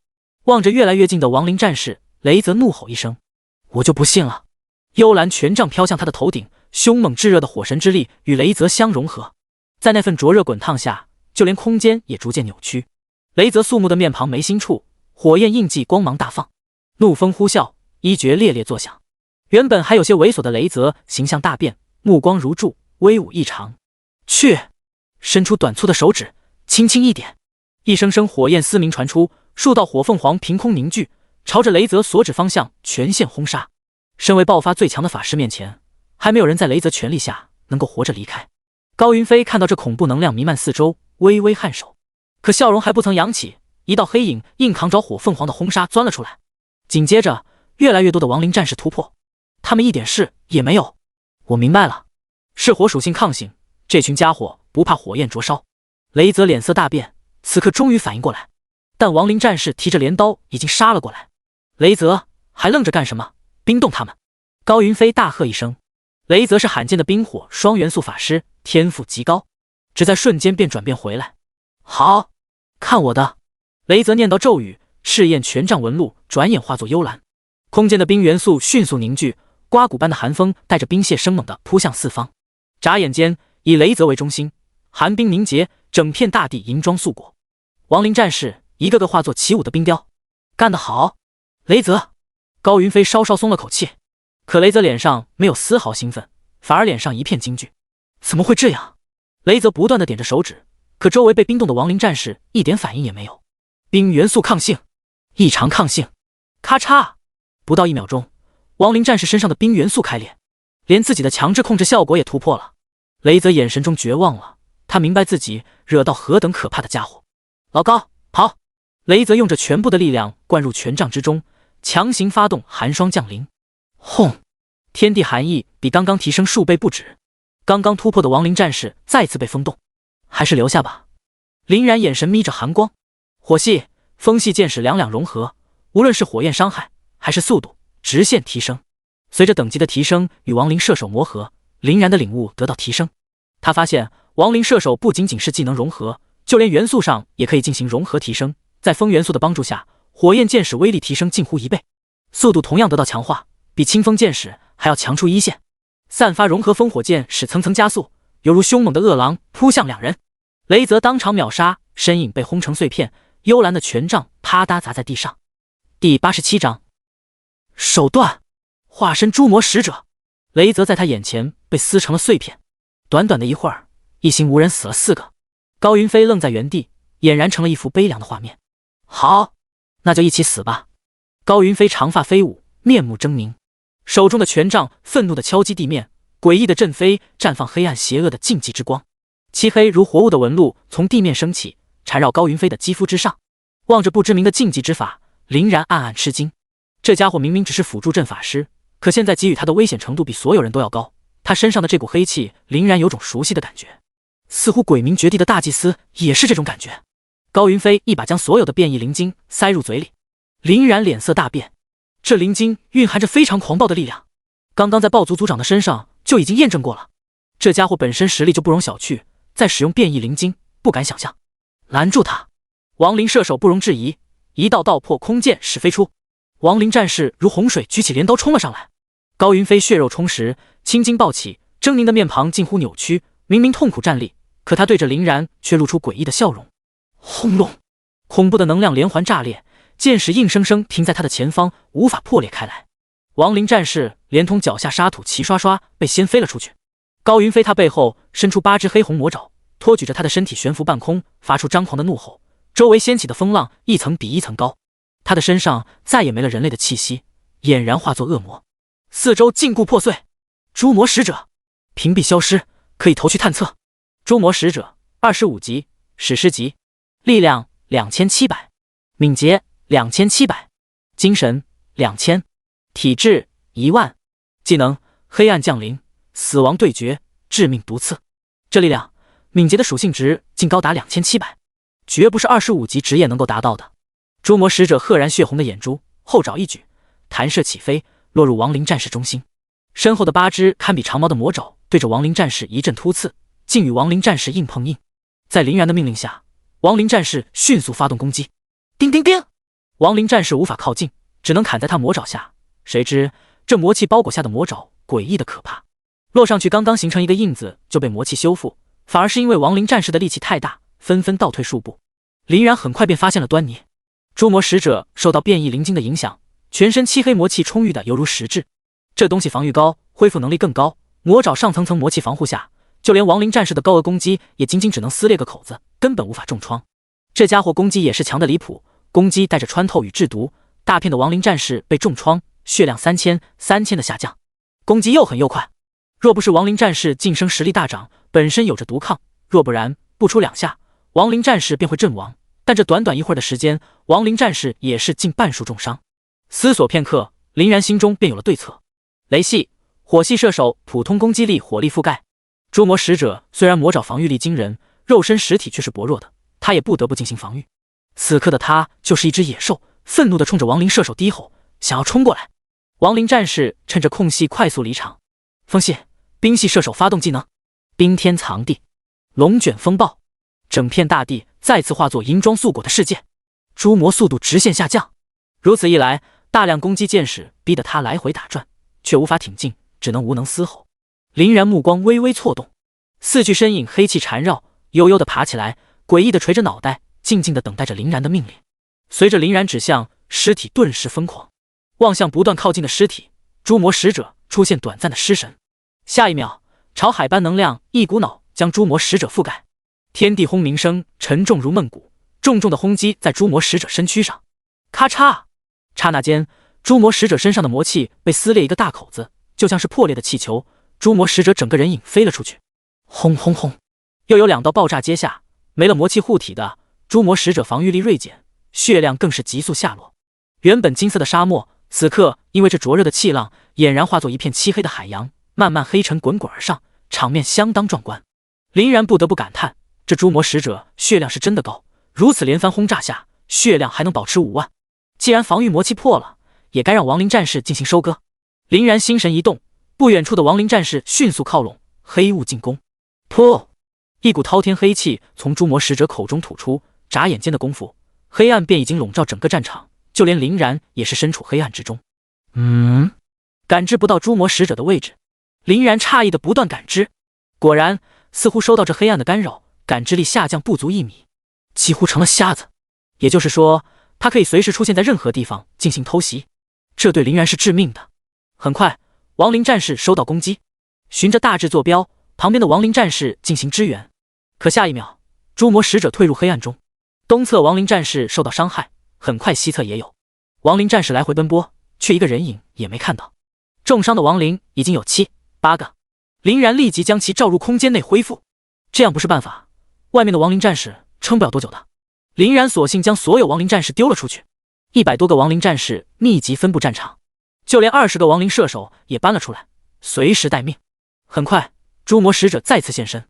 望着越来越近的亡灵战士，雷泽怒吼一声：“我就不信了！”幽蓝权杖飘向他的头顶，凶猛炙热的火神之力与雷泽相融合，在那份灼热滚烫下，就连空间也逐渐扭曲。雷泽肃穆的面庞眉心处，火焰印记光芒大放，怒风呼啸，衣角猎猎作响。原本还有些猥琐的雷泽形象大变，目光如柱，威武异常。去！伸出短粗的手指，轻轻一点，一声声火焰嘶鸣传出，数道火凤凰凭空凝聚，朝着雷泽所指方向全线轰杀。身为爆发最强的法师面前，还没有人在雷泽全力下能够活着离开。高云飞看到这恐怖能量弥漫四周，微微颔首，可笑容还不曾扬起，一道黑影硬扛着火凤凰的轰杀钻了出来。紧接着，越来越多的亡灵战士突破，他们一点事也没有。我明白了，是火属性抗性，这群家伙不怕火焰灼烧。雷泽脸色大变，此刻终于反应过来，但亡灵战士提着镰刀已经杀了过来。雷泽还愣着干什么？冰冻他们！高云飞大喝一声。雷泽是罕见的冰火双元素法师，天赋极高，只在瞬间便转变回来。好，看我的！雷泽念叨咒语，赤焰权杖纹路转眼化作幽蓝，空间的冰元素迅速凝聚，刮骨般的寒风带着冰屑生猛地扑向四方。眨眼间，以雷泽为中心，寒冰凝结，整片大地银装素裹。亡灵战士一个个化作起舞的冰雕。干得好，雷泽！高云飞稍稍松了口气，可雷泽脸上没有丝毫兴奋，反而脸上一片惊惧。怎么会这样？雷泽不断地点着手指，可周围被冰冻的亡灵战士一点反应也没有。冰元素抗性，异常抗性！咔嚓！不到1秒钟，亡灵战士身上的冰元素开裂，连自己的强制控制效果也突破了。雷泽眼神中绝望了，他明白自己惹到何等可怕的家伙。老高，跑！雷泽用着全部的力量灌入权杖之中，强行发动寒霜降临。轰！天地寒意比刚刚提升数倍不止。刚刚突破的亡灵战士再次被封冻，还是留下吧。林然眼神眯着寒光，火系、风系剑矢两两融合，无论是火焰伤害还是速度，直线提升。随着等级的提升与亡灵射手磨合，林然的领悟得到提升。他发现亡灵射手不仅仅是技能融合，就连元素上也可以进行融合提升。在风元素的帮助下，火焰剑矢威力提升近乎1倍，速度同样得到强化，比清风剑矢还要强出1线。散发融合风火剑使层层加速，犹如凶猛的恶狼扑向两人。雷泽当场秒杀，身影被轰成碎片，幽蓝的权杖啪嗒砸在地上。第87章手段化身诛魔使者。雷泽在他眼前被撕成了碎片，短短的一会儿，一行无人死了4个。高云飞愣在原地，俨然成了一幅悲凉的画面。好，那就一起死吧。高云飞长发飞舞，面目狰狞，手中的权杖愤怒地敲击地面，诡异的震飞，绽放黑暗邪恶的禁忌之光。漆黑如活物的纹路从地面升起，缠绕高云飞的肌肤之上。望着不知名的禁忌之法，林然暗暗吃惊。这家伙明明只是辅助阵法师，可现在给予他的危险程度比所有人都要高。他身上的这股黑气，林然有种熟悉的感觉，似乎鬼冥绝地的大祭司也是这种感觉。高云飞一把将所有的变异灵晶塞入嘴里，林然脸色大变。这灵晶蕴含着非常狂暴的力量，刚刚在暴族族长的身上就已经验证过了。这家伙本身实力就不容小觑，再使用变异灵晶，不敢想象。拦住他！亡灵射手不容置疑，一道道破空剑矢飞出。亡灵战士如洪水举起镰刀冲了上来。高云飞血肉充实，青筋暴起，狰狞的面庞近乎扭曲，明明痛苦站立，可他对着林然却露出诡异的笑容。轰隆！恐怖的能量连环炸裂，剑矢硬生生停在他的前方，无法破裂开来。亡灵战士连同脚下沙土齐刷刷被掀飞了出去。高云飞他背后伸出8只黑红魔爪，托举着他的身体悬浮半空，发出张狂的怒吼。周围掀起的风浪一层比一层高，他的身上再也没了人类的气息，俨然化作恶魔。四周禁锢破碎，诛魔使者屏蔽消失，可以投去探测。诛魔使者25级，史诗级，力量2700，敏捷2700，精神2000，体质10000，技能黑暗降临，死亡对决，致命毒刺。这力量敏捷的属性值竟高达2700，绝不是25级职业能够达到的。诛魔使者赫然血红的眼珠，后爪一举，弹射起飞，落入亡灵战士中心。身后的8只堪比长矛的魔爪对着亡灵战士一阵突刺，竟与亡灵战士硬碰硬。在林然的命令下，亡灵战士迅速发动攻击。叮叮叮！亡灵战士无法靠近，只能砍在他魔爪下。谁知这魔气包裹下的魔爪诡异的可怕，落上去刚刚形成一个印子就被魔气修复，反而是因为亡灵战士的力气太大，纷纷倒退数步。林然很快便发现了端倪。诛魔使者受到变异灵晶的影响，全身漆黑魔气充裕的犹如实质。这东西防御高，恢复能力更高，魔爪上层层魔气防护下，就连亡灵战士的高额攻击也仅仅只能撕裂个口子，根本无法重创。这家伙攻击也是强的离谱，攻击带着穿透与制毒，大片的亡灵战士被重创，血量3000的下降。攻击又狠又快，若不是亡灵战士晋升实力大涨，本身有着毒抗，若不然不出2下，亡灵战士便会阵亡。但这短短一会儿的时间，亡灵战士也是近半数重伤。思索片刻，林然心中便有了对策。雷系、火系射手普通攻击力火力覆盖。诛魔使者虽然魔爪防御力惊人，肉身实体却是薄弱的，他也不得不进行防御。此刻的他就是一只野兽，愤怒地冲着亡灵射手低吼，想要冲过来。亡灵战士趁着空隙快速离场。风系、冰系射手发动技能，冰天藏地，龙卷风暴，整片大地再次化作银装素裹的世界。诛魔速度直线下降，如此一来，大量攻击箭矢逼得他来回打转，却无法挺进，只能无能嘶吼。林然目光微微错动，4具身影黑气缠绕，悠悠地爬起来，诡异地垂着脑袋，静静地等待着林然的命令。随着林然指向，尸体顿时疯狂，望向不断靠近的尸体，诛魔使者出现短暂的失神。下一秒，潮海般能量一股脑将诛魔使者覆盖，天地轰鸣声沉重如闷鼓，重重的轰击在诛魔使者身躯上。咔嚓！刹那间，诛魔使者身上的魔气被撕裂一个大口子，就像是破裂的气球。诛魔使者整个人影飞了出去。轰轰轰！又有2道爆炸接下，没了魔气护体的诛魔使者防御力锐减，血量更是急速下落。原本金色的沙漠，此刻因为这灼热的气浪，俨然化作一片漆黑的海洋，慢慢黑尘滚滚而上，场面相当壮观。林然不得不感叹，这诛魔使者血量是真的高，如此连番轰炸下，血量还能保持5万。既然防御魔气破了，也该让亡灵战士进行收割。林然心神一动，不远处的亡灵战士迅速靠拢，黑雾进攻。噗！一股滔天黑气从诸魔使者口中吐出，眨眼间的功夫，黑暗便已经笼罩整个战场，就连林然也是身处黑暗之中。感知不到诸魔使者的位置，林然诧异的不断感知，果然似乎受到这黑暗的干扰，感知力下降不足1米，几乎成了瞎子。也就是说，他可以随时出现在任何地方进行偷袭，这对林然是致命的。很快，亡灵战士收到攻击，循着大致坐标，旁边的亡灵战士进行支援。可下一秒，诸魔使者退入黑暗中，东侧亡灵战士受到伤害，很快西侧也有。亡灵战士来回奔波，却一个人影也没看到。重伤的亡灵已经有7、8个，林然立即将其召入空间内恢复。这样不是办法，外面的亡灵战士撑不了多久的。林然索性将所有亡灵战士丢了出去，100多个亡灵战士密集分布战场，就连20个亡灵射手也搬了出来，随时待命。很快，诸魔使者再次现身，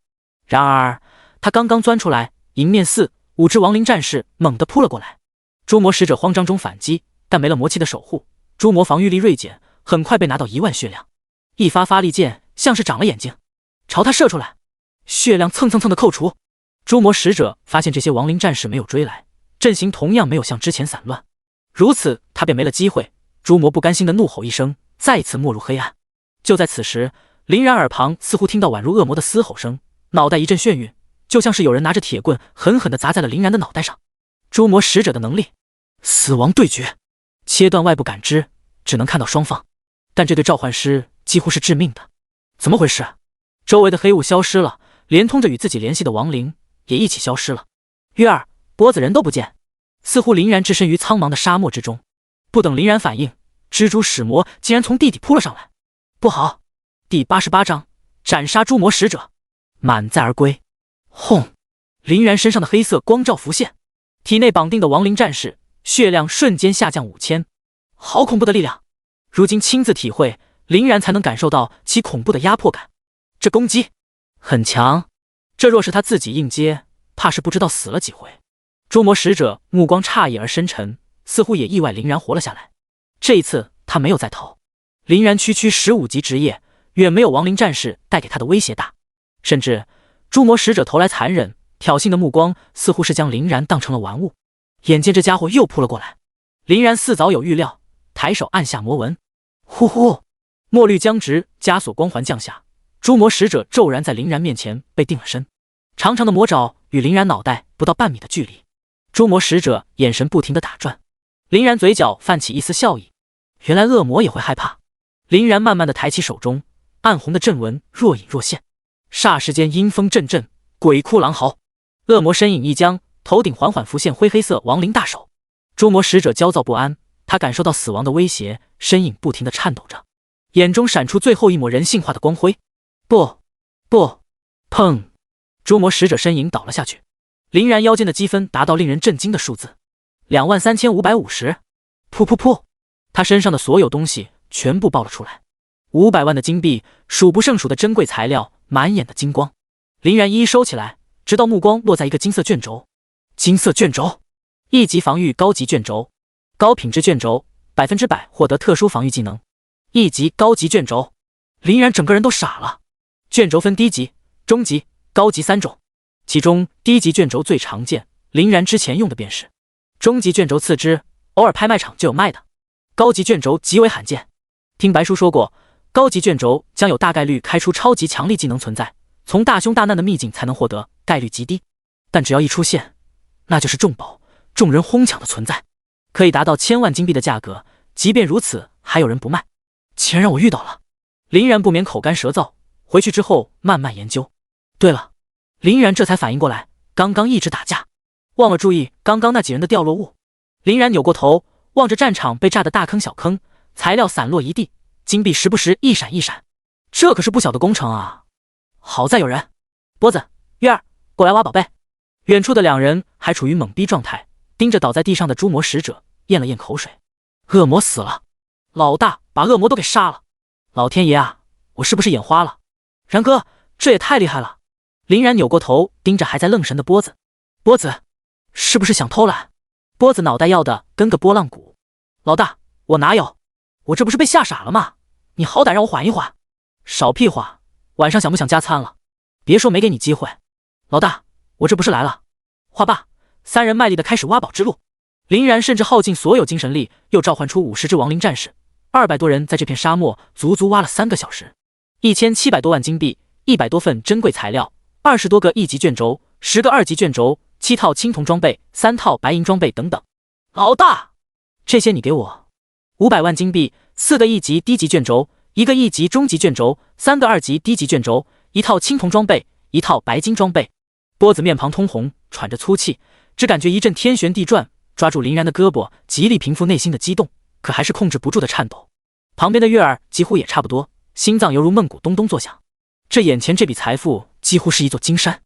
然而他刚刚钻出来，迎面4、5只亡灵战士猛地扑了过来。诸魔使者慌张中反击，但没了魔气的守护，诸魔防御力锐减，很快被拿到1万血量。一发发力剑像是长了眼睛，朝他射出来，血量蹭蹭蹭的扣除。诸魔使者发现这些亡灵战士没有追来，阵型同样没有像之前散乱，如此他便没了机会。诸魔不甘心的怒吼一声，再次没入黑暗。就在此时，林然耳旁似乎听到宛如恶魔的嘶吼声，脑袋一阵眩晕，就像是有人拿着铁棍狠狠地砸在了林然的脑袋上。诸魔使者的能力，死亡对决，切断外部感知，只能看到双方，但这对召唤师几乎是致命的。怎么回事？周围的黑雾消失了，连通着与自己联系的亡灵也一起消失了。月儿、波子人都不见，似乎林然置身于苍茫的沙漠之中。不等林然反应，蜘蛛使魔竟然从地底扑了上来。不好！第88章斩杀诸魔使者，满载而归。轰！林然身上的黑色光照浮现，体内绑定的亡灵战士血量瞬间下降5000，好恐怖的力量！如今亲自体会，林然才能感受到其恐怖的压迫感。这攻击很强，这若是他自己硬接，怕是不知道死了几回。诸魔使者目光诧异而深沉，似乎也意外林然活了下来。这一次他没有再逃。林然区15级职业，远没有亡灵战士带给他的威胁大，甚至诸魔使者投来残忍挑衅的目光，似乎是将林然当成了玩物。眼见这家伙又扑了过来，林然似早有预料，抬手按下魔纹，呼呼，墨绿僵直枷锁光环降下，诸魔使者骤然在林然面前被定了身，长长的魔爪与林然脑袋不到半米的距离。诸魔使者眼神不停地打转，林然嘴角泛起一丝笑意，原来恶魔也会害怕。林然慢慢地抬起手中，暗红的阵纹若隐若现，霎时间阴风阵阵，鬼哭狼嚎。恶魔身影一僵，头顶缓缓浮现灰黑色亡灵大手。诸魔使者焦躁不安，他感受到死亡的威胁，身影不停地颤抖着，眼中闪出最后一抹人性化的光辉。不，砰！诸魔使者身影倒了下去。林然腰间的积分达到令人震惊的数字，23550。噗噗噗！他身上的所有东西全部爆了出来，500万的金币，数不胜数的珍贵材料，满眼的金光。林然一一收起来，直到目光落在一个金色卷轴。金色卷轴，1级防御高级卷轴，高品质卷轴，100%获得特殊防御技能。1级高级卷轴，林然整个人都傻了。卷轴分低级、中级、高级3种，其中低级卷轴最常见，林然之前用的便是。中级卷轴次之，偶尔拍卖场就有卖的。高级卷轴极为罕见，听白叔说过，高级卷轴将有大概率开出超级强力技能存在，从大凶大难的秘境才能获得，概率极低，但只要一出现，那就是重宝，众人哄抢的存在，可以达到1000万金币的价格。即便如此，还有人不卖，既然让我遇到了。林然不免口干舌燥，回去之后慢慢研究。对了，林然这才反应过来，刚刚一直打架，忘了注意刚刚那几人的掉落物。林然扭过头，望着战场被炸的大坑小坑，材料散落一地，金币时不时一闪一闪，这可是不小的工程啊！好在有人，波子、月儿，过来挖宝贝。远处的两人还处于懵逼状态，盯着倒在地上的诸魔使者，咽了咽口水。恶魔死了，老大把恶魔都给杀了！老天爷啊，我是不是眼花了？然哥，这也太厉害了！林然扭过头，盯着还在愣神的波子。波子，是不是想偷懒？波子脑袋要的跟个拨浪鼓。老大，我哪有？我这不是被吓傻了吗？你好歹让我缓一缓。少屁话，晚上想不想加餐了？别说没给你机会。老大，我这不是来了。话罢，三人卖力地开始挖宝之路。林然甚至耗尽所有精神力，又召唤出50只亡灵战士，200多人在这片沙漠足足挖了3个小时，1700多万金币，100多份珍贵材料，20多个1级卷轴，10个2级卷轴，7套青铜装备，3套白银装备等等。老大，这些你给我。500万金币，4个1级低级卷轴，1个1级中级卷轴，3个2级低级卷轴，1套青铜装备，1套白金装备。波子面庞通红，喘着粗气，只感觉一阵天旋地转，抓住林然的胳膊，极力平复内心的激动，可还是控制不住的颤抖。旁边的月儿几乎也差不多，心脏犹如闷鼓咚咚作响。这眼前这笔财富几乎是一座金山，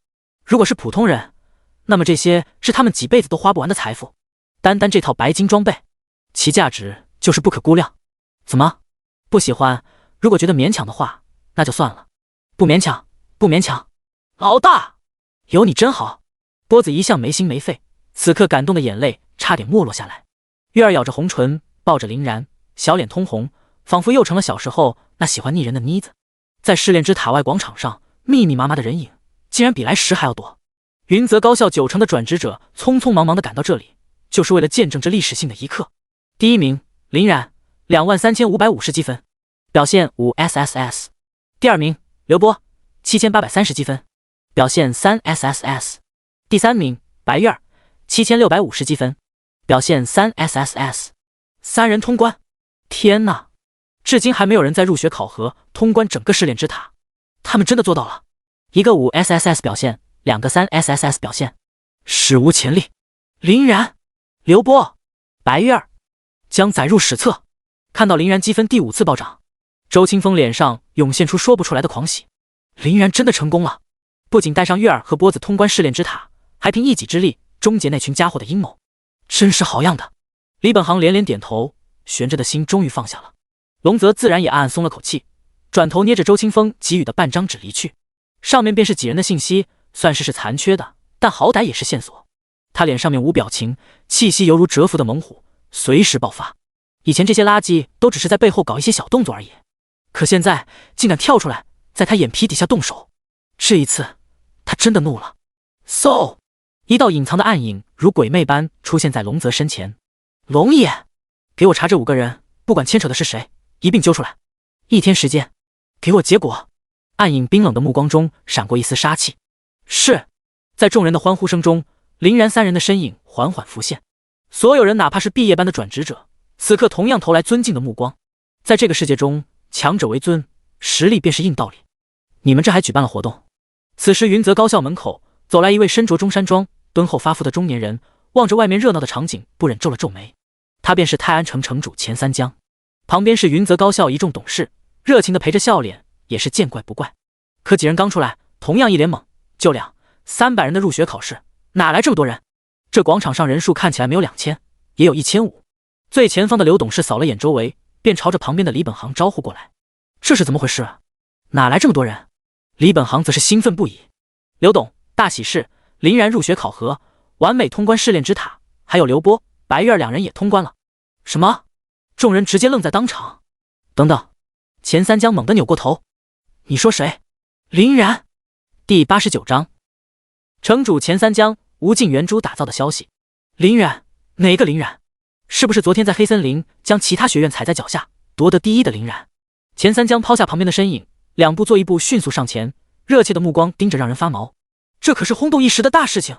如果是普通人，那么这些是他们几辈子都花不完的财富。单单这套白金装备，其价值就是不可估量。怎么，不喜欢？如果觉得勉强的话，那就算了。不勉强，不勉强。老大，有你真好。波子一向没心没肺，此刻感动的眼泪差点没落下来。月儿咬着红唇，抱着林然，小脸通红，仿佛又成了小时候那喜欢腻人的妮子。在试炼之塔外广场上，密密麻麻的人影竟然比来时还要多。云泽高校9成的转职者匆匆忙忙地赶到这里，就是为了见证这历史性的一刻。第一名林然，23550积分，表现5SSS。第二名刘波，7830积分，表现3SSS。第三名白月儿，7650积分，表现3SSS。3人通关！天哪，至今还没有人在入学考核通关整个试炼之塔，他们真的做到了。一个5SSS 表现，2个3SSS 表现，史无前例。林然、刘波、白月儿将载入史册。看到林然积分第5次暴涨，周清风脸上涌现出说不出来的狂喜。林然真的成功了，不仅带上月儿和波子通关试炼之塔，还凭一己之力终结那群家伙的阴谋，真是好样的。李本行连连点头，悬着的心终于放下了。龙泽自然也暗暗松了口气，转头捏着周清风给予的半张纸离去，上面便是几人的信息，算是残缺的，但好歹也是线索。他脸上面无表情，气息犹如蛰伏的猛虎，随时爆发。以前这些垃圾都只是在背后搞一些小动作而已，可现在竟敢跳出来，在他眼皮底下动手。这一次他真的怒了。嗖，一道隐藏的暗影如鬼魅般出现在龙泽身前。龙爷，给我查这5个人，不管牵扯的是谁，一并揪出来。1天时间，给我结果。暗影冰冷的目光中闪过一丝杀气。是。在众人的欢呼声中，林然3人的身影缓缓浮现。所有人哪怕是毕业班的转职者，此刻同样投来尊敬的目光。在这个世界中，强者为尊，实力便是硬道理。你们这还举办了活动？此时云泽高校门口走来一位身着中山装、敦厚发肤的中年人，望着外面热闹的场景，不忍皱了皱眉。他便是泰安城城主钱三江，旁边是云泽高校一众董事，热情的陪着笑脸，也是见怪不怪。可几人刚出来，同样一脸懵，就200-300人的入学考试，哪来这么多人？这广场上人数看起来没有2000，也有1500。最前方的刘董事扫了眼周围，便朝着旁边的李本行招呼过来。这是怎么回事？哪来这么多人？李本行则是兴奋不已。刘董，大喜事，林然入学考核，完美通关试炼之塔，还有刘波、白月儿2人也通关了。什么？众人直接愣在当场。等等，钱三江猛地扭过头。你说谁？林然。第89章，城主钱三江无尽圆珠打造的消息。林然？哪个林然？是不是昨天在黑森林将其他学院踩在脚下，夺得第1的林然？钱三江抛下旁边的身影，2步做1步迅速上前，热切的目光盯着让人发毛。这可是轰动一时的大事情。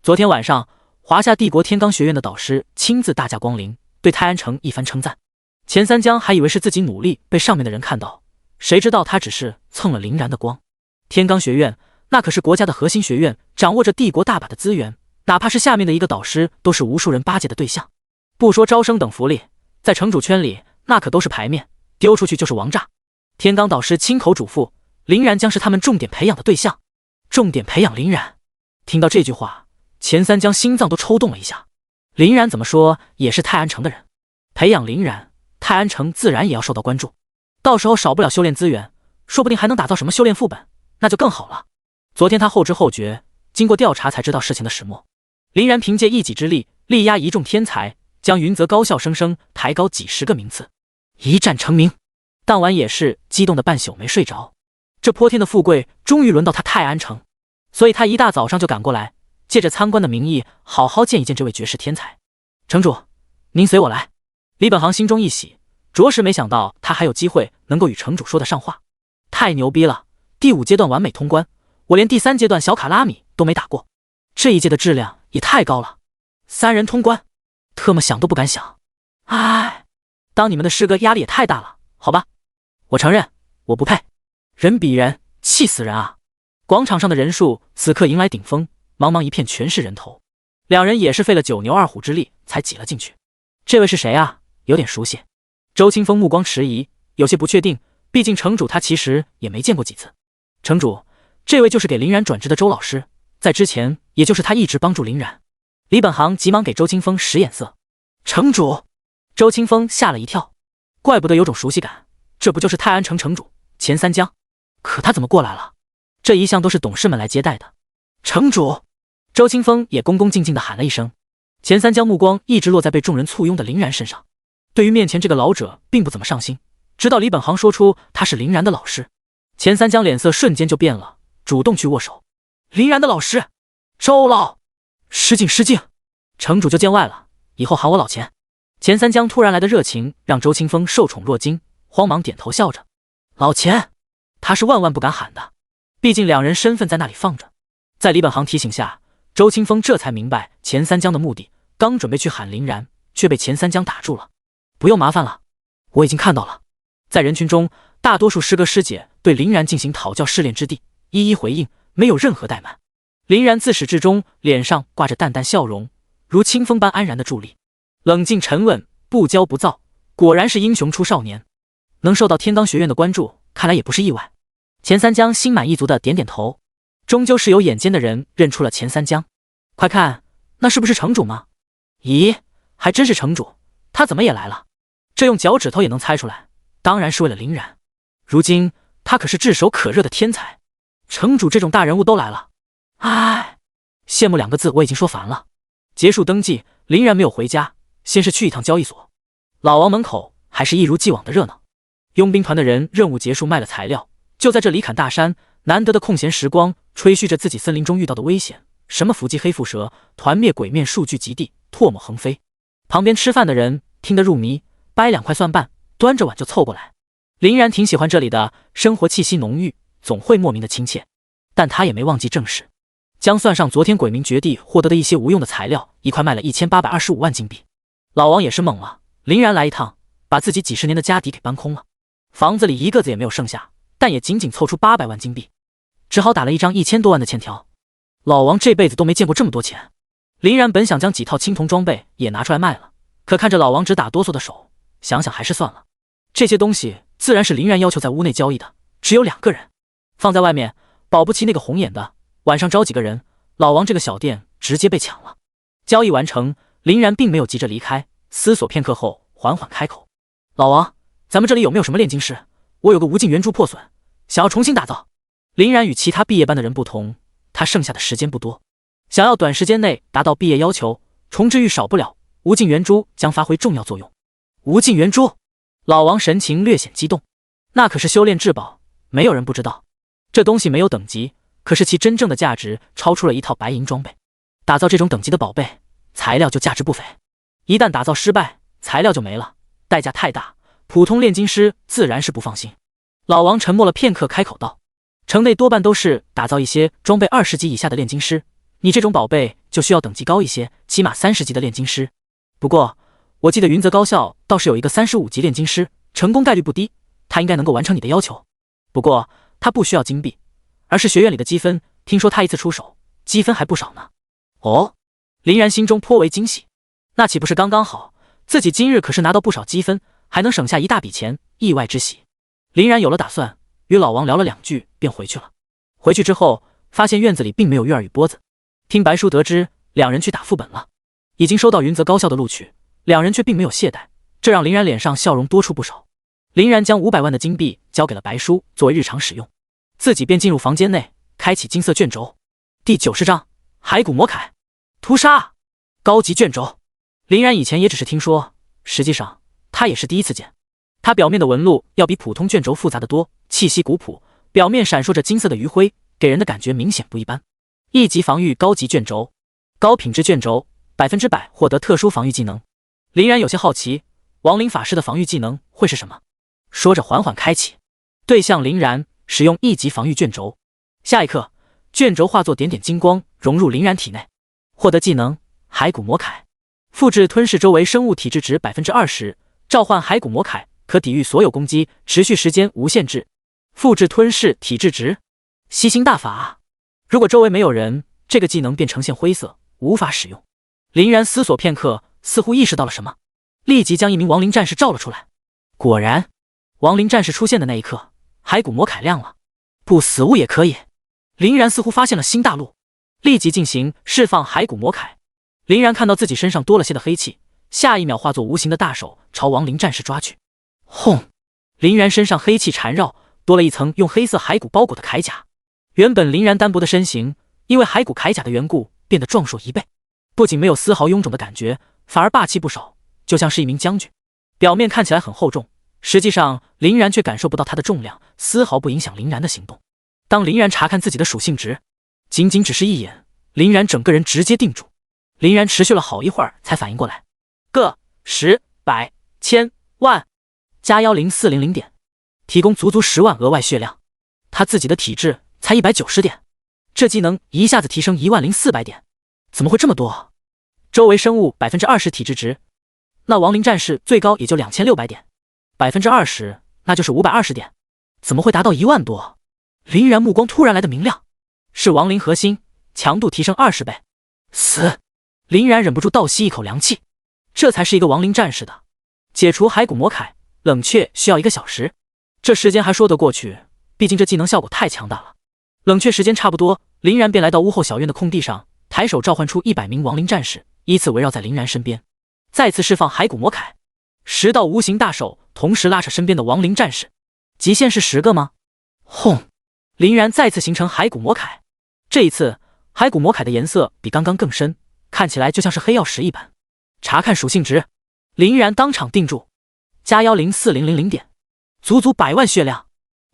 昨天晚上，华夏帝国天罡学院的导师亲自大驾光临，对泰安城一番称赞。钱三江还以为是自己努力被上面的人看到，谁知道他只是蹭了林然的光。天罡学院那可是国家的核心学院，掌握着帝国大把的资源，哪怕是下面的一个导师都是无数人巴结的对象。不说招生等福利，在城主圈里那可都是牌面，丢出去就是王炸。天罡导师亲口嘱咐，林然将是他们重点培养的对象。重点培养林然。听到这句话，钱三江心脏都抽动了一下。林然怎么说也是泰安城的人，培养林然，泰安城自然也要受到关注。到时候少不了修炼资源，说不定还能打造什么修炼副本，那就更好了。昨天他后知后觉，经过调查才知道事情的始末。林然凭借一己之力力压一众天才，将云泽高校生生抬高几十个名次，一战成名。当晚也是激动的半宿没睡着。这泼天的富贵终于轮到他泰安城，所以他一大早上就赶过来，借着参观的名义好好见一见这位绝世天才。城主，您随我来。李本行心中一喜，着实没想到他还有机会能够与城主说得上话。太牛逼了，第5阶段完美通关，我连第3阶段小卡拉米都没打过，这一届的质量也太高了，3人通关，特么想都不敢想。唉，当你们的师哥压力也太大了，好吧，我承认我不配。人比人，气死人啊！广场上的人数此刻迎来顶峰，茫茫一片全是人头。两人也是费了9牛2虎之力才挤了进去。这位是谁啊？有点熟悉。周清风目光迟疑，有些不确定，毕竟城主他其实也没见过几次。城主，这位就是给林然转职的周老师，在之前也就是他一直帮助林然。李本行急忙给周清风使眼色。城主！周清风吓了一跳，怪不得有种熟悉感，这不就是泰安城城主钱三江？可他怎么过来了？这一向都是董事们来接待的。城主！周清风也恭恭敬敬地喊了一声。钱三江目光一直落在被众人簇拥的林然身上，对于面前这个老者并不怎么上心，直到李本行说出他是林然的老师，钱三江脸色瞬间就变了，主动去握手。林然的老师，周老，失敬失敬，城主就见外了，以后喊我老钱。钱三江突然来的热情让周清风受宠若惊，慌忙点头笑着。老钱，他是万万不敢喊的，毕竟两人身份在那里放着。在李本行提醒下，周清风这才明白钱三江的目的，刚准备去喊林然，却被钱三江打住了。不用麻烦了，我已经看到了。在人群中，大多数师哥师姐对林然进行讨教试炼之地，一一回应，没有任何怠慢。林然自始至终脸上挂着淡淡笑容，如清风般安然的伫立，冷静沉稳，不骄不躁，果然是英雄出少年。能受到天罡学院的关注，看来也不是意外。钱三江心满意足的点点头，终究是有眼尖的人认出了钱三江。快看，那是不是城主吗？咦，还真是城主，他怎么也来了？这用脚趾头也能猜出来，当然是为了林然。如今他可是炙手可热的天才，城主这种大人物都来了。唉，羡慕2个字我已经说烦了。结束登记，林然没有回家，先是去一趟交易所。老王门口还是一如既往的热闹。佣兵团的人任务结束，卖了材料，就在这里砍大山，难得的空闲时光，吹嘘着自己森林中遇到的危险，什么伏击黑腹蛇、团灭鬼面数据极地，唾沫横飞。旁边吃饭的人听得入迷，掰2块蒜瓣，端着碗就凑过来。林然挺喜欢这里的生活气息浓郁，总会莫名的亲切，但他也没忘记正事，将算上昨天鬼鸣绝地获得的一些无用的材料，一块卖了1825万金币。老王也是懵了，林然来一趟，把自己几10年的家底给搬空了，房子里一个子也没有剩下，但也仅仅凑出800万金币，只好打了一张1000多万的欠条。老王这辈子都没见过这么多钱。林然本想将几套青铜装备也拿出来卖了，可看着老王直打哆嗦的手，想想还是算了。这些东西自然是林然要求在屋内交易的，只有2个人，放在外面保不齐那个红眼的晚上招几个人，老王这个小店直接被抢了。交易完成，林然并没有急着离开，思索片刻后缓缓开口：老王，咱们这里有没有什么炼金师？我有个无尽圆珠破损，想要重新打造。林然与其他毕业班的人不同，他剩下的时间不多，想要短时间内达到毕业要求，重置欲少不了，无尽圆珠将发挥重要作用。无尽圆珠，老王神情略显激动，那可是修炼至宝，没有人不知道。这东西没有等级，可是其真正的价值超出了一套白银装备。打造这种等级的宝贝，材料就价值不菲，一旦打造失败，材料就没了，代价太大，普通炼金师自然是不放心。老王沉默了片刻，开口道：城内多半都是打造一些装备20级以下的炼金师，你这种宝贝就需要等级高一些，起码30级的炼金师。不过我记得云泽高校倒是有一个35级炼金师，成功概率不低，他应该能够完成你的要求。不过他不需要金币，而是学院里的积分，听说他一次出手积分还不少呢。哦，林然心中颇为惊喜，那岂不是刚刚好，自己今日可是拿到不少积分，还能省下一大笔钱，意外之喜。林然有了打算，与老王聊了2句便回去了。回去之后发现院子里并没有月儿与波子，听白叔得知2人去打副本了，已经收到云泽高校的录取，2人却并没有懈怠，这让林然脸上笑容多出不少。林然将500万的金币交给了白叔作为日常使用，自己便进入房间内，开启金色卷轴。第90章骸骨魔铠屠杀高级卷轴。林然以前也只是听说，实际上他也是第一次见。它表面的纹路要比普通卷轴复杂得多，气息古朴，表面闪烁着金色的余晖，给人的感觉明显不一般。1级防御高级卷轴，高品质卷轴，100%获得特殊防御技能。林然有些好奇，亡灵法师的防御技能会是什么？说着缓缓开启，对象林然使用1级防御卷轴。下一刻，卷轴化作点点金光融入林然体内，获得技能骸骨魔铠，复制吞噬周围生物体质值 20%， 召唤骸骨魔铠可抵御所有攻击，持续时间无限制。复制吞噬体质值，吸星大法。如果周围没有人，这个技能便呈现灰色，无法使用。林然思索片刻，似乎意识到了什么，立即将一名亡灵战士召了出来。果然，亡灵战士出现的那一刻，骸骨魔铠亮了。不死物也可以。林然似乎发现了新大陆，立即进行释放骸骨魔铠。林然看到自己身上多了些的黑气，下一秒化作无形的大手朝亡灵战士抓去。轰！林然身上黑气缠绕，多了一层用黑色骸骨包裹的铠甲。原本林然单薄的身形，因为骸骨铠甲的缘故，变得壮硕1倍。不仅没有丝毫臃肿的感觉，反而霸气不少，就像是一名将军。表面看起来很厚重，实际上林然却感受不到它的重量，丝毫不影响林然的行动。当林然查看自己的属性值，仅仅只是一眼，林然整个人直接定住。林然持续了好一会儿才反应过来，个、10、100、1000、万，加10400点，提供足10万额外血量。他自己的体质才190点，这技能一下子提升10400点，怎么会这么多？周围生物 20% 体质值，那亡灵战士最高也就2600点， 20%那就是520点，怎么会达到1万多？林然目光突然来的明亮，是亡灵核心，强度提升20倍。死！林然忍不住倒吸一口凉气，这才是一个亡灵战士的。解除骸骨魔铠，冷却需要1个小时，这时间还说得过去，毕竟这技能效果太强大了。冷却时间差不多，林然便来到屋后小院的空地上，抬手召唤出100名亡灵战士，依次围绕在林然身边，再次释放骸骨魔铠。10道无形大手同时拉扯身边的亡灵战士，极限是10个吗？轰！林然再次形成骸骨魔铠，这一次骸骨魔铠的颜色比刚刚更深，看起来就像是黑曜石一般。查看属性值，林然当场定住，加10400点，足足100万血量。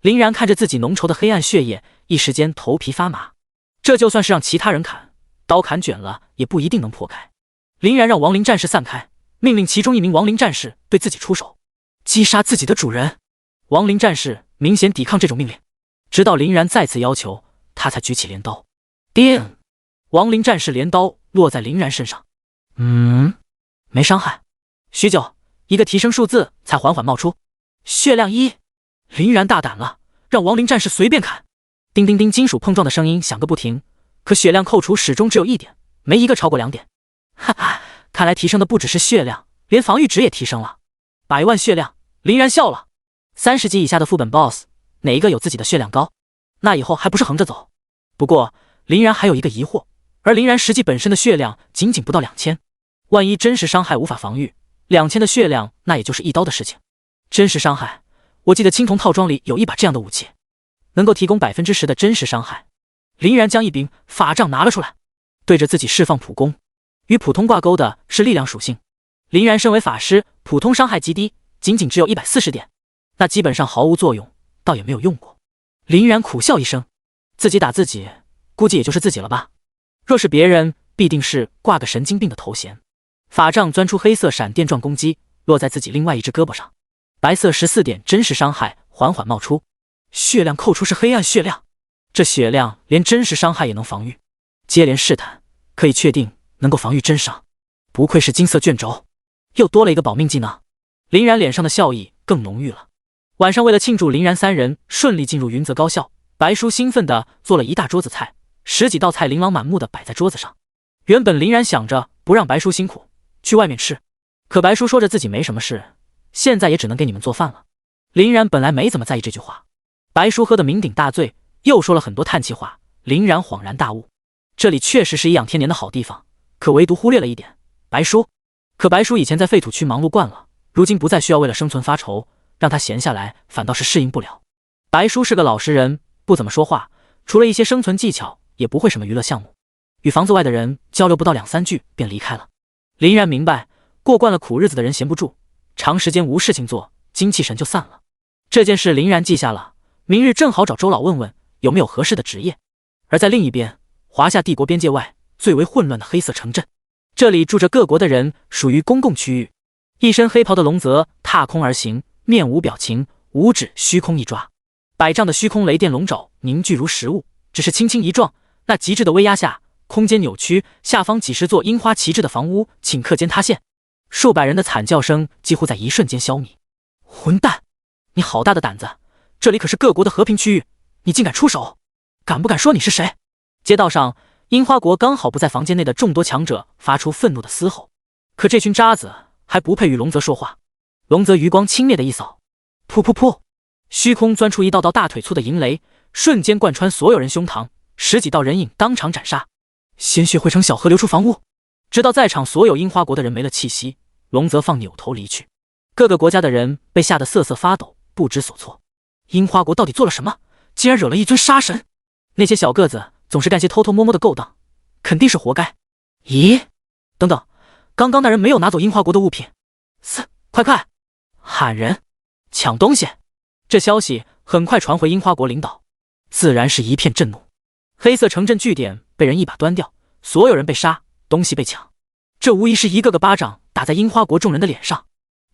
林然看着自己浓稠的黑暗血液，一时间头皮发麻。这就算是让其他人砍，刀砍卷了也不一定能破开。林然让亡灵战士散开，命令其中一名亡灵战士对自己出手，击杀自己的主人。亡灵战士明显抵抗这种命令，直到林然再次要求，他才举起镰刀。叮！亡灵战士镰刀落在林然身上，没伤害。许久，一个提升数字才缓缓冒出，血量1。林然大胆了，让亡灵战士随便砍。叮叮叮，金属碰撞的声音响个不停，可血量扣除始终只有1点，没一个超过2点。哈哈，看来提升的不只是血量，连防御值也提升了。100万血量，林然笑了。30级以下的副本 BOSS， 哪一个有自己的血量高？那以后还不是横着走？不过林然还有一个疑惑，而林然实际本身的血量仅仅不到2000，万一真实伤害无法防御，2000的血量那也就是一刀的事情。真实伤害，我记得青铜套装里有一把这样的武器，能够提供 10% 的真实伤害。林然将一柄法杖拿了出来，对着自己释放普攻。与普通挂钩的是力量属性，林然身为法师，普通伤害极低，仅仅只有140点，那基本上毫无作用，倒也没有用过。林然苦笑一声，自己打自己，估计也就是自己了吧。若是别人，必定是挂个神经病的头衔。法杖钻出黑色闪电状攻击，落在自己另外一只胳膊上。白色14点真实伤害缓缓冒出，血量扣除是黑暗血量，这血量连真实伤害也能防御。接连试探，可以确定能够防御真伤，不愧是金色卷轴，又多了一个保命技能。林然脸上的笑意更浓郁了。晚上为了庆祝林然3人顺利进入云泽高校，白叔兴奋地做了一大桌子菜，10几道菜琳琅满目地摆在桌子上。原本林然想着不让白叔辛苦，去外面吃，可白叔说着自己没什么事，现在也只能给你们做饭了。林然本来没怎么在意这句话，白叔喝得酩酊大醉，又说了很多叹气话，林然恍然大悟，这里确实是颐养天年的好地方，可唯独忽略了一点，白叔。可白叔以前在废土区忙碌惯了，如今不再需要为了生存发愁，让他闲下来反倒是适应不了。白叔是个老实人，不怎么说话，除了一些生存技巧，也不会什么娱乐项目，与房子外的人交流不到2、3句便离开了。林然明白，过惯了苦日子的人闲不住，长时间无事情做，精气神就散了。这件事林然记下了，明日正好找周老问问有没有合适的职业。而在另一边，华夏帝国边界外最为混乱的黑色城镇，这里住着各国的人，属于公共区域。一身黑袍的龙泽踏空而行，面无表情，五指虚空一抓，百丈的虚空雷电龙爪凝聚如实物，只是轻轻一撞，那极致的威压下，空间扭曲，下方几十座樱花旗帜的房屋顷刻间塌陷，数百人的惨叫声几乎在一瞬间消弭。混蛋，你好大的胆子！这里可是各国的和平区域，你竟敢出手！敢不敢说你是谁？街道上，樱花国刚好不在房间内的众多强者发出愤怒的嘶吼，可这群渣子还不配与龙泽说话。龙泽余光轻蔑的一扫，噗噗噗，虚空钻出一道道大腿粗的银雷，瞬间贯穿所有人胸膛，十几道人影当场斩杀，鲜血汇成小河流出房屋。直到在场所有樱花国的人没了气息，龙泽放扭头离去。各个国家的人被吓得瑟瑟发抖，不知所措。樱花国到底做了什么，竟然惹了一尊杀神？那些小个子总是干些偷偷摸摸的勾当，肯定是活该。咦，等等，刚刚那人没有拿走樱花国的物品。快喊人抢东西！这消息很快传回樱花国领导，自然是一片震怒。黑色城镇据点被人一把端掉，所有人被杀，东西被抢，这无疑是一个个巴掌打在樱花国众人的脸上。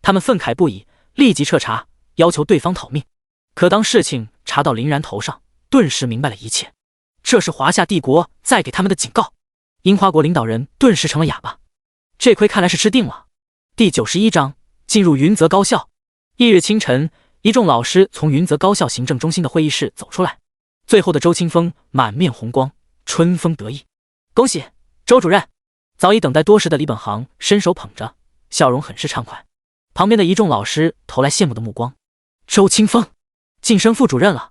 他们愤慨不已，立即彻查，要求对方讨命。可当事情查到林然头上，顿时明白了一切，这是华夏帝国在给他们的警告。樱花国领导人顿时成了哑巴，这亏看来是吃定了。第91章进入云泽高校。翌日清晨，一众老师从云泽高校行政中心的会议室走出来，最后的周清风满面红光，春风得意。恭喜周主任！早已等待多时的李本行伸手捧着，笑容很是畅快。旁边的一众老师投来羡慕的目光。周清风晋升副主任了，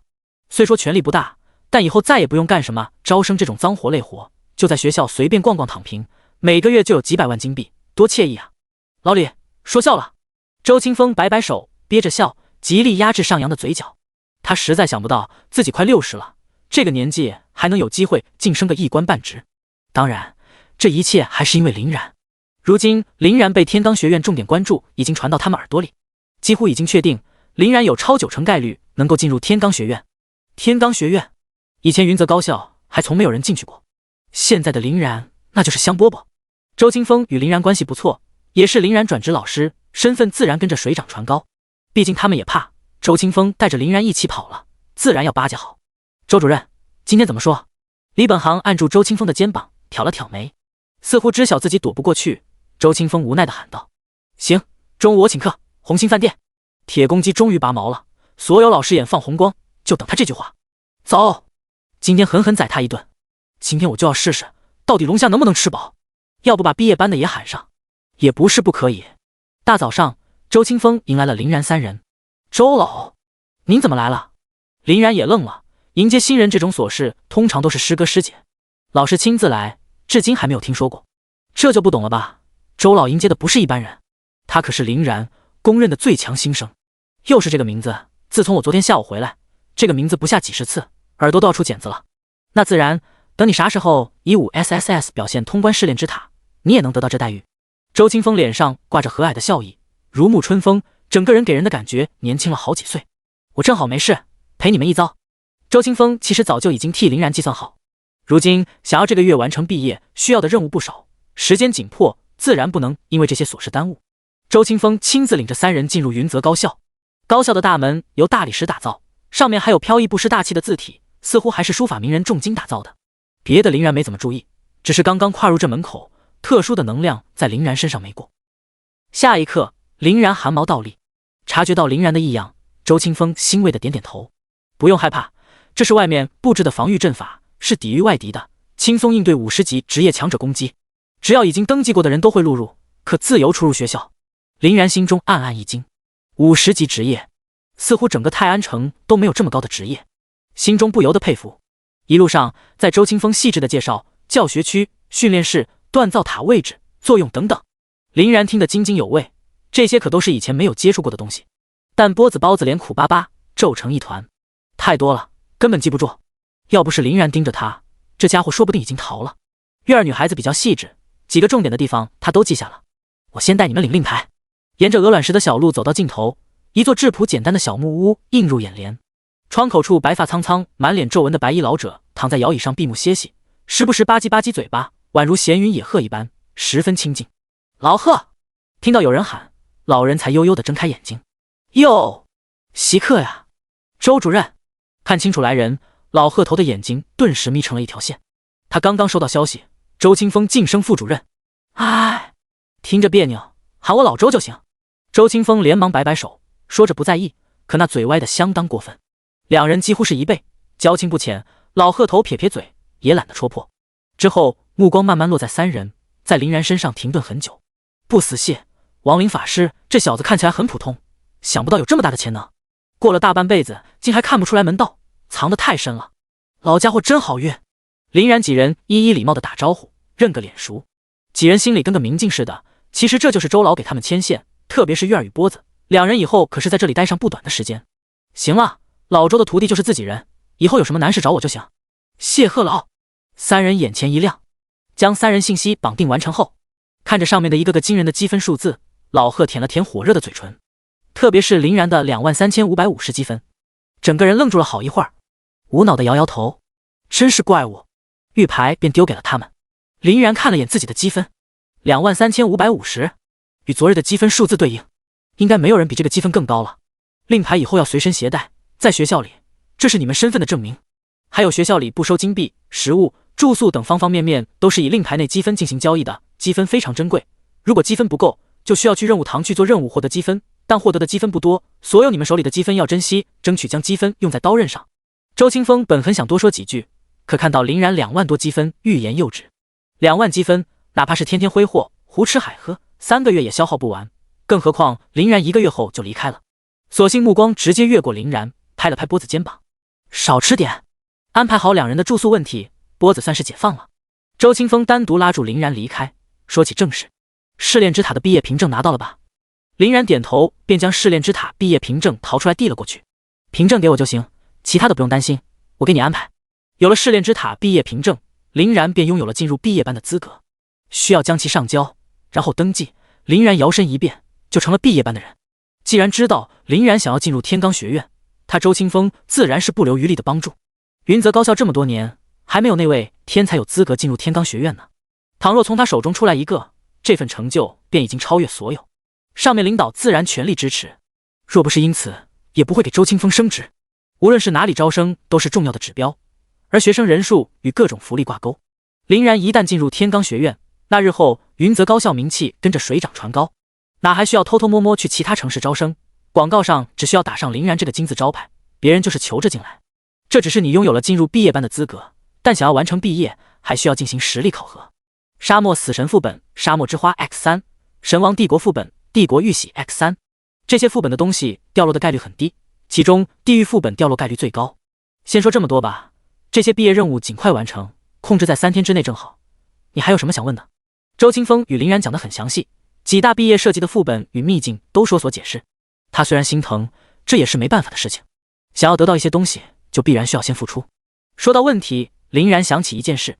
虽说权力不大，但以后再也不用干什么招生这种脏活累活，就在学校随便逛逛躺平，每个月就有几百万金币，多惬意啊！老李说笑了。周清风摆摆手，憋着笑，极力压制上扬的嘴角。他实在想不到自己快60了，这个年纪还能有机会晋升个一官半职。当然，这一切还是因为林然。如今林然被天罡学院重点关注，已经传到他们耳朵里，几乎已经确定林然有超90%概率能够进入天罡学院。天罡学院，以前云泽高校还从没有人进去过，现在的林然那就是香饽饽。周清风与林然关系不错，也是林然转职老师，身份自然跟着水涨船高。毕竟他们也怕周清风带着林然一起跑了，自然要巴结好。周主任，今天怎么说？李本行按住周清风的肩膀，挑了挑眉，似乎知晓自己躲不过去。周清风无奈地喊道：行，中午我请客，红星饭店。铁公鸡终于拔毛了，所有老师眼放红光，就等他这句话。走，今天狠狠宰他一顿。今天我就要试试，到底龙虾能不能吃饱。要不把毕业班的也喊上，也不是不可以。大早上，周清风迎来了林然三人。周老，您怎么来了？林然也愣了，迎接新人这种琐事通常都是师哥师姐，老师亲自来，至今还没有听说过。这就不懂了吧？周老迎接的不是一般人，他可是林然公认的最强新生。又是这个名字，自从我昨天下午回来，这个名字不下几十次，耳朵都要出茧子了。那自然，等你啥时候以5SSS 表现通关试炼之塔，你也能得到这待遇。周清风脸上挂着和蔼的笑意，如沐春风，整个人给人的感觉年轻了好几岁。我正好没事，陪你们一遭。周清风其实早就已经替林然计算好，如今想要这个月完成毕业，需要的任务不少，时间紧迫，自然不能因为这些琐事耽误。周清风亲自领着三人进入云泽高校。高校的大门由大理石打造，上面还有飘逸不失大气的字体，似乎还是书法名人重金打造的。别的林然没怎么注意，只是刚刚跨入这门口，特殊的能量在林然身上没过。下一刻，林然汗毛倒立，察觉到林然的异样，周清风欣慰的点点头。不用害怕，这是外面布置的防御阵法，是抵御外敌的，轻松应对50级职业强者攻击。只要已经登记过的人都会录入，可自由出入学校。林然心中暗暗一惊，50级职业，似乎整个泰安城都没有这么高的职业，心中不由得佩服。一路上，在周清风细致的介绍教学区、训练室、锻造塔位置、作用等等，林然听得津津有味，这些可都是以前没有接触过的东西。但波子包子脸苦巴巴，皱成一团，太多了，根本记不住。要不是林然盯着他，这家伙说不定已经逃了。月儿女孩子比较细致，几个重点的地方他都记下了。我先带你们领令牌。沿着鹅卵石的小路走到尽头，一座质朴简单的小木屋映入眼帘。窗口处，白发苍苍、满脸皱纹的白衣老者躺在摇椅上闭目歇息，时不时吧唧吧唧嘴巴，宛如闲云野鹤一般，十分清静。老贺！听到有人喊，老人才悠悠地睁开眼睛。哟，稀客呀！周主任！看清楚来人，老贺头的眼睛顿时眯成了一条线。他刚刚收到消息，周清风晋升副主任。哎，听着别扭，喊我老周就行。周清风连忙摆摆手，说着不在意，可那嘴歪得相当过分。两人几乎是一辈，交情不浅。老贺头撇撇嘴，也懒得戳破。之后目光慢慢落在三人，在林然身上停顿很久。不死蟹，亡灵法师，这小子看起来很普通，想不到有这么大的潜能。过了大半辈子，竟还看不出来门道，藏得太深了。老家伙真好运。林然几人一一礼貌地打招呼，认个脸熟。几人心里跟个明镜似的，其实这就是周老给他们牵线，特别是月儿与波子，两人以后可是在这里待上不短的时间。行了，老周的徒弟就是自己人，以后有什么难事找我就行。谢贺老。三人眼前一亮，将三人信息绑定完成后，看着上面的一个个惊人的积分数字，老贺舔了舔火热的嘴唇，特别是林然的23550积分，整个人愣住了好一会儿，无脑的摇摇头，真是怪物。玉牌便丢给了他们。林然看了眼自己的积分，23550，与昨日的积分数字对应，应该没有人比这个积分更高了。令牌以后要随身携带，在学校里，这是你们身份的证明。还有学校里不收金币、食物、住宿等方方面面都是以令牌内积分进行交易的，积分非常珍贵。如果积分不够，就需要去任务堂去做任务获得积分，但获得的积分不多，所有你们手里的积分要珍惜，争取将积分用在刀刃上。周清风本很想多说几句，可看到林然2万多积分，欲言又止。2万积分，哪怕是天天挥霍、胡吃海喝，3个月也消耗不完，更何况林然1个月后就离开了。索性目光直接越过林然，拍了拍波子肩膀，少吃点。安排好两人的住宿问题，波子算是解放了。周清风单独拉住林然离开，说起正事。试炼之塔的毕业凭证拿到了吧？林然点头，便将试炼之塔毕业凭证掏出来递了过去。凭证给我就行，其他的不用担心，我给你安排。有了试炼之塔毕业凭证，林然便拥有了进入毕业班的资格，需要将其上交，然后登记。林然摇身一变，就成了毕业班的人。既然知道林然想要进入天罡学院，他周清风自然是不留余力的帮助。云泽高校这么多年，还没有那位天才有资格进入天罡学院呢。倘若从他手中出来一个，这份成就便已经超越所有。上面领导自然全力支持，若不是因此，也不会给周清风升职。无论是哪里招生，都是重要的指标，而学生人数与各种福利挂钩。林然一旦进入天罡学院，那日后云泽高校名气跟着水涨船高，哪还需要偷偷摸摸去其他城市招生？广告上只需要打上林然这个金字招牌，别人就是求着进来。这只是你拥有了进入毕业班的资格，但想要完成毕业，还需要进行实力考核。沙漠死神副本、沙漠之花 X3、神王帝国副本、帝国玉玺 X3， 这些副本的东西掉落的概率很低，其中地狱副本掉落概率最高。先说这么多吧，这些毕业任务尽快完成，控制在3天之内正好。你还有什么想问的？周清风与林然讲得很详细，几大毕业设计的副本与秘境都说所解释。他虽然心疼，这也是没办法的事情。想要得到一些东西，就必然需要先付出。说到问题，林然想起一件事。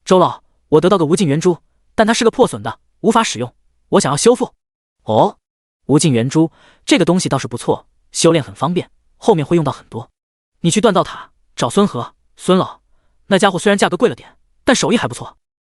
周老，我得到个无尽圆珠，但它是个破损的，无法使用，我想要修复。哦，无尽圆珠这个东西倒是不错，修炼很方便，后面会用到很多。你去锻造塔找孙和孙老，那家伙虽然价格贵了点，但手艺还不错。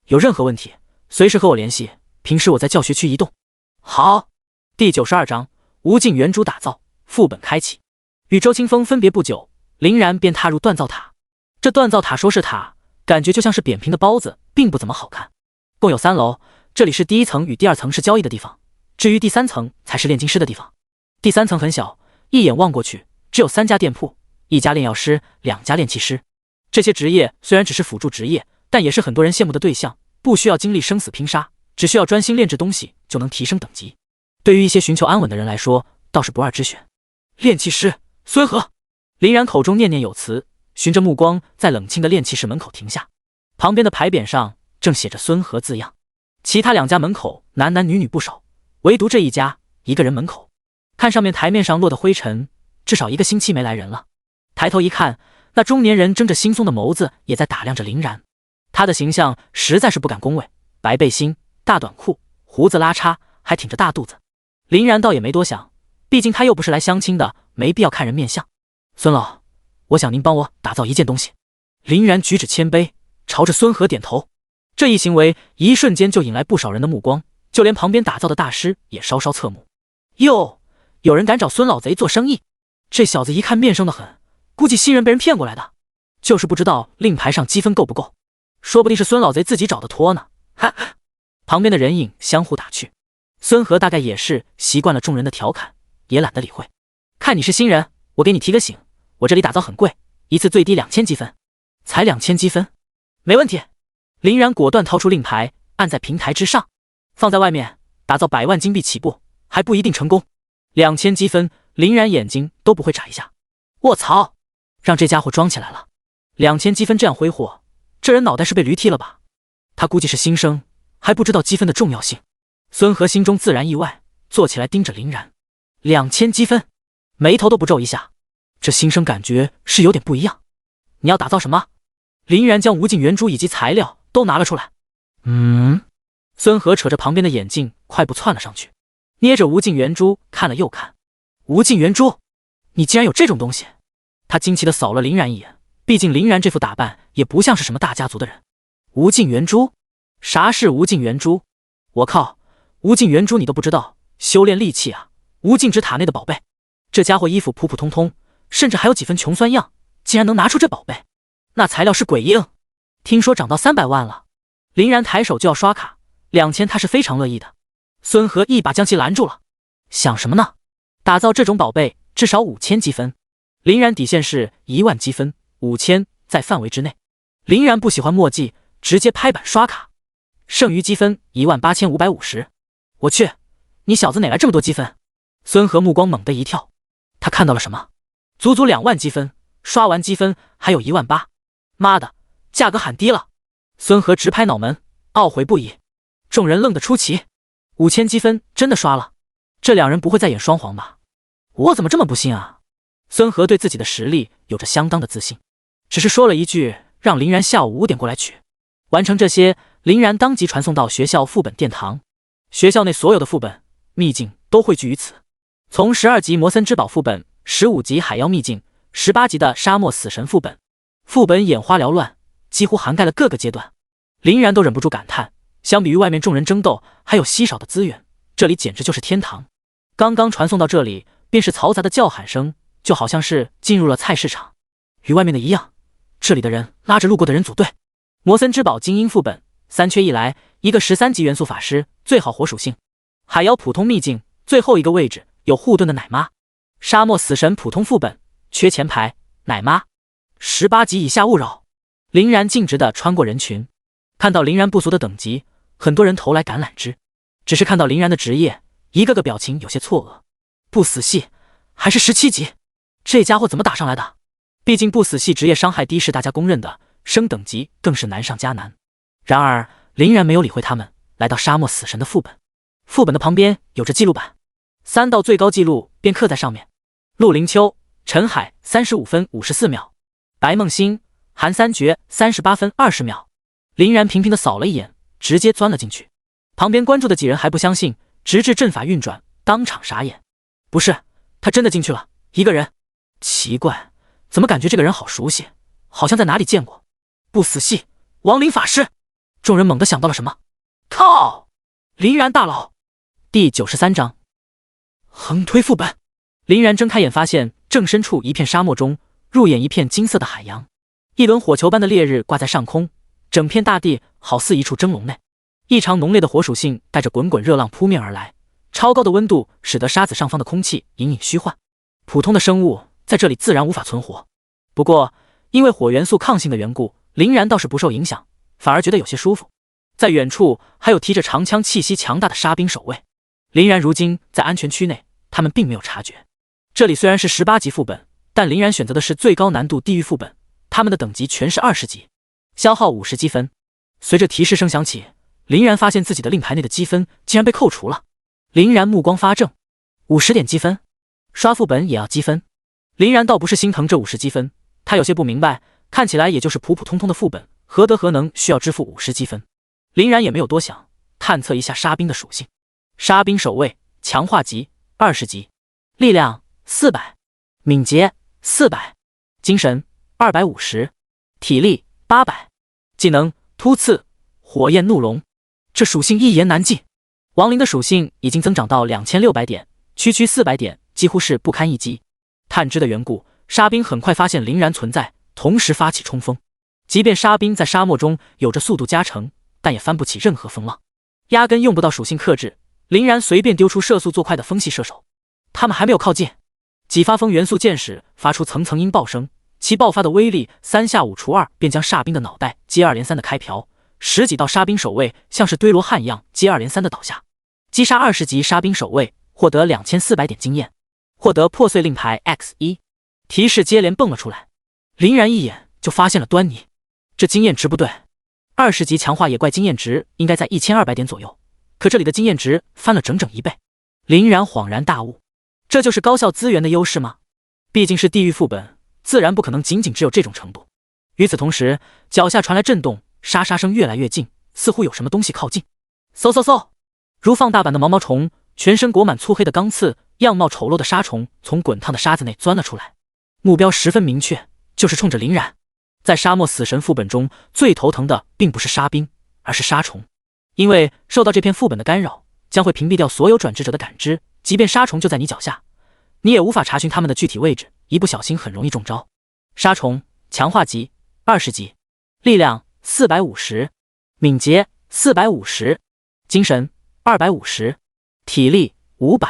有任何问题随时和我联系，平时我在教学区移动。好。第92章无尽圆珠打造，副本开启。与周清风分别不久，林然便踏入锻造塔。这锻造塔说是塔，感觉就像是扁平的包子，并不怎么好看。共有3楼，这里是第1层与第2层是交易的地方，至于第3层才是炼金师的地方。第3层很小，一眼望过去只有3家店铺，1家炼药师，2家炼器师。这些职业虽然只是辅助职业，但也是很多人羡慕的对象，不需要经历生死拼杀，只需要专心炼制东西就能提升等级。对于一些寻求安稳的人来说，倒是不二之选。炼器师孙和，林然口中念念有词，循着目光在冷清的炼器室门口停下。旁边的牌匾上正写着孙和字样，其他2家门口男男女女不少，唯独这一家一个人门口。看上面台面上落的灰尘，至少1个星期没来人了。抬头一看，那中年人睁着惺忪的眸子也在打量着林然。他的形象实在是不敢恭维，白背心、大短裤，胡子拉碴，还挺着大肚子。林然倒也没多想，毕竟他又不是来相亲的，没必要看人面相。孙老，我想您帮我打造一件东西。林然举止谦卑，朝着孙和点头。这一行为一瞬间就引来不少人的目光，就连旁边打造的大师也稍稍侧目。哟，有人敢找孙老贼做生意？这小子一看面生的很，估计新人被人骗过来的，就是不知道令牌上积分够不够，说不定是孙老贼自己找的托呢。哈哈，旁边的人影相互打趣。孙和大概也是习惯了众人的调侃，也懒得理会。看你是新人，我给你提个醒，我这里打造很贵，一次最低2000积分。才2000积分？没问题。林然果断掏出令牌，按在平台之上，放在外面，打造100万金币起步，还不一定成功。2000积分，林然眼睛都不会眨一下。卧槽，让这家伙装起来了。2000积分这样挥霍，这人脑袋是被驴踢了吧？他估计是新生，还不知道积分的重要性。孙和心中自然意外，坐起来盯着林然。2000积分，眉头都不皱一下。这新生感觉是有点不一样。你要打造什么？林然将无尽圆珠以及材料都拿了出来。孙和扯着旁边的眼镜，快步窜了上去，捏着无尽圆珠看了又看。无尽圆珠，你竟然有这种东西？他惊奇地扫了林然一眼，毕竟林然这副打扮也不像是什么大家族的人。无尽圆珠？啥是无尽圆珠？我靠，无尽圆珠你都不知道？修炼利器啊，无尽之塔内的宝贝。这家伙衣服普普通通，甚至还有几分穷酸样，竟然能拿出这宝贝。那材料是鬼婴，听说涨到300万了。林然抬手就要刷卡，2000他是非常乐意的。孙和一把将其拦住了。想什么呢？打造这种宝贝至少5000积分。林然底线是1万积分，5000在范围之内。林然不喜欢墨迹，直接拍板刷卡。剩余积分18550。我去，你小子哪来这么多积分？孙和目光猛地一跳，他看到了什么？足足2万积分，刷完积分还有18000。妈的，价格喊低了！孙和直拍脑门，懊悔不已。众人愣得出奇，5000积分真的刷了？这两人不会再演双簧吧？我怎么这么不信啊？孙和对自己的实力有着相当的自信，只是说了一句让林然下午5点过来取。完成这些，林然当即传送到学校副本殿堂。学校内所有的副本秘境都汇聚于此，从12级魔森之宝副本、15级海妖秘境、18级的沙漠死神副本，副本眼花缭乱，几乎涵盖了各个阶段。林然都忍不住感叹，相比于外面众人争斗还有稀少的资源，这里简直就是天堂。刚刚传送到这里，便是嘈杂的叫喊声，就好像是进入了菜市场。与外面的一样，这里的人拉着路过的人组队。魔森之宝精英副本3缺1来，一个13级元素法师，最好火属性。海妖普通秘境最后一个位置有护盾的奶妈。沙漠死神普通副本缺前排奶妈。18级以下勿扰。林然径直地穿过人群，看到林然不俗的等级，很多人投来橄榄枝。只是看到林然的职业，一个个表情有些错愕。不死系还是17级，这家伙怎么打上来的？毕竟不死系职业伤害低是大家公认的，升等级更是难上加难。然而林然没有理会他们，来到沙漠死神的副本。副本的旁边有着记录板，3道最高记录便刻在上面。陆凌秋、陈海35分54秒，白梦欣、韩三绝38分20秒。林然平平的扫了一眼，直接钻了进去。旁边关注的几人还不相信，直至阵法运转，当场傻眼。不是，他真的进去了，一个人。奇怪，怎么感觉这个人好熟悉，好像在哪里见过。不死系亡灵法师。众人猛地想到了什么，靠！林然大佬。第93章横推副本。林然睁开眼，发现正身处一片沙漠中，入眼一片金色的海洋，一轮火球般的烈日挂在上空，整片大地好似一处蒸笼内。异常浓烈的火属性带着滚滚热浪扑面而来，超高的温度使得沙子上方的空气隐隐虚幻，普通的生物在这里自然无法存活。不过因为火元素抗性的缘故，林然倒是不受影响，反而觉得有些舒服。在远处还有提着长枪气息强大的沙兵守卫。林然如今在安全区内，他们并没有察觉。这里虽然是18级副本，但林然选择的是最高难度地狱副本，他们的等级全是20级，消耗50积分。随着提示声响起，林然发现自己的令牌内的积分竟然被扣除了。林然目光发怔，50点积分，刷副本也要积分。林然倒不是心疼这50积分，他有些不明白，看起来也就是普普通通的副本，何能需要支付50积分。林然也没有多想，探测一下沙兵的属性。沙兵守卫强化级20级，力量400，敏捷400，精神250，体力800，技能突刺火焰怒龙。这属性一言难尽。亡灵的属性已经增长到2600点，区400点，几乎是不堪一击。探知的缘故，沙兵很快发现林然存在，同时发起冲锋。即便沙兵在沙漠中有着速度加成，但也翻不起任何风浪，压根用不到属性克制。林然随便丢出射速做快的风系射手，他们还没有靠近，几发风元素箭矢发出层层音爆声，其爆发的威力3下5除2便将沙兵的脑袋接二连三的开瓢，10几道沙兵守卫像是堆罗汉一样接二连三的倒下。击杀20级沙兵守卫，获得2400点经验，获得破碎令牌 X1， 提示接连蹦了出来。林然一眼就发现了端倪，这经验值不对，20级强化野怪经验值应该在1200点左右，可这里的经验值翻了整整1倍。林然恍然大悟，这就是高效资源的优势吗？毕竟是地狱副本，自然不可能仅仅只有这种程度。与此同时，脚下传来震动，沙沙声越来越近，似乎有什么东西靠近。嗖嗖嗖，如放大版的毛毛虫，全身裹满粗黑的钢刺，样貌丑陋的沙虫从滚烫的沙子内钻了出来，目标十分明确，就是冲着林然。在沙漠死神副本中，最头疼的并不是沙兵，而是沙虫，因为受到这片副本的干扰，将会屏蔽掉所有转职者的感知，即便沙虫就在你脚下，你也无法查询他们的具体位置，一不小心很容易中招。沙虫强化级20级，力量450，敏捷450，精神250，体力500，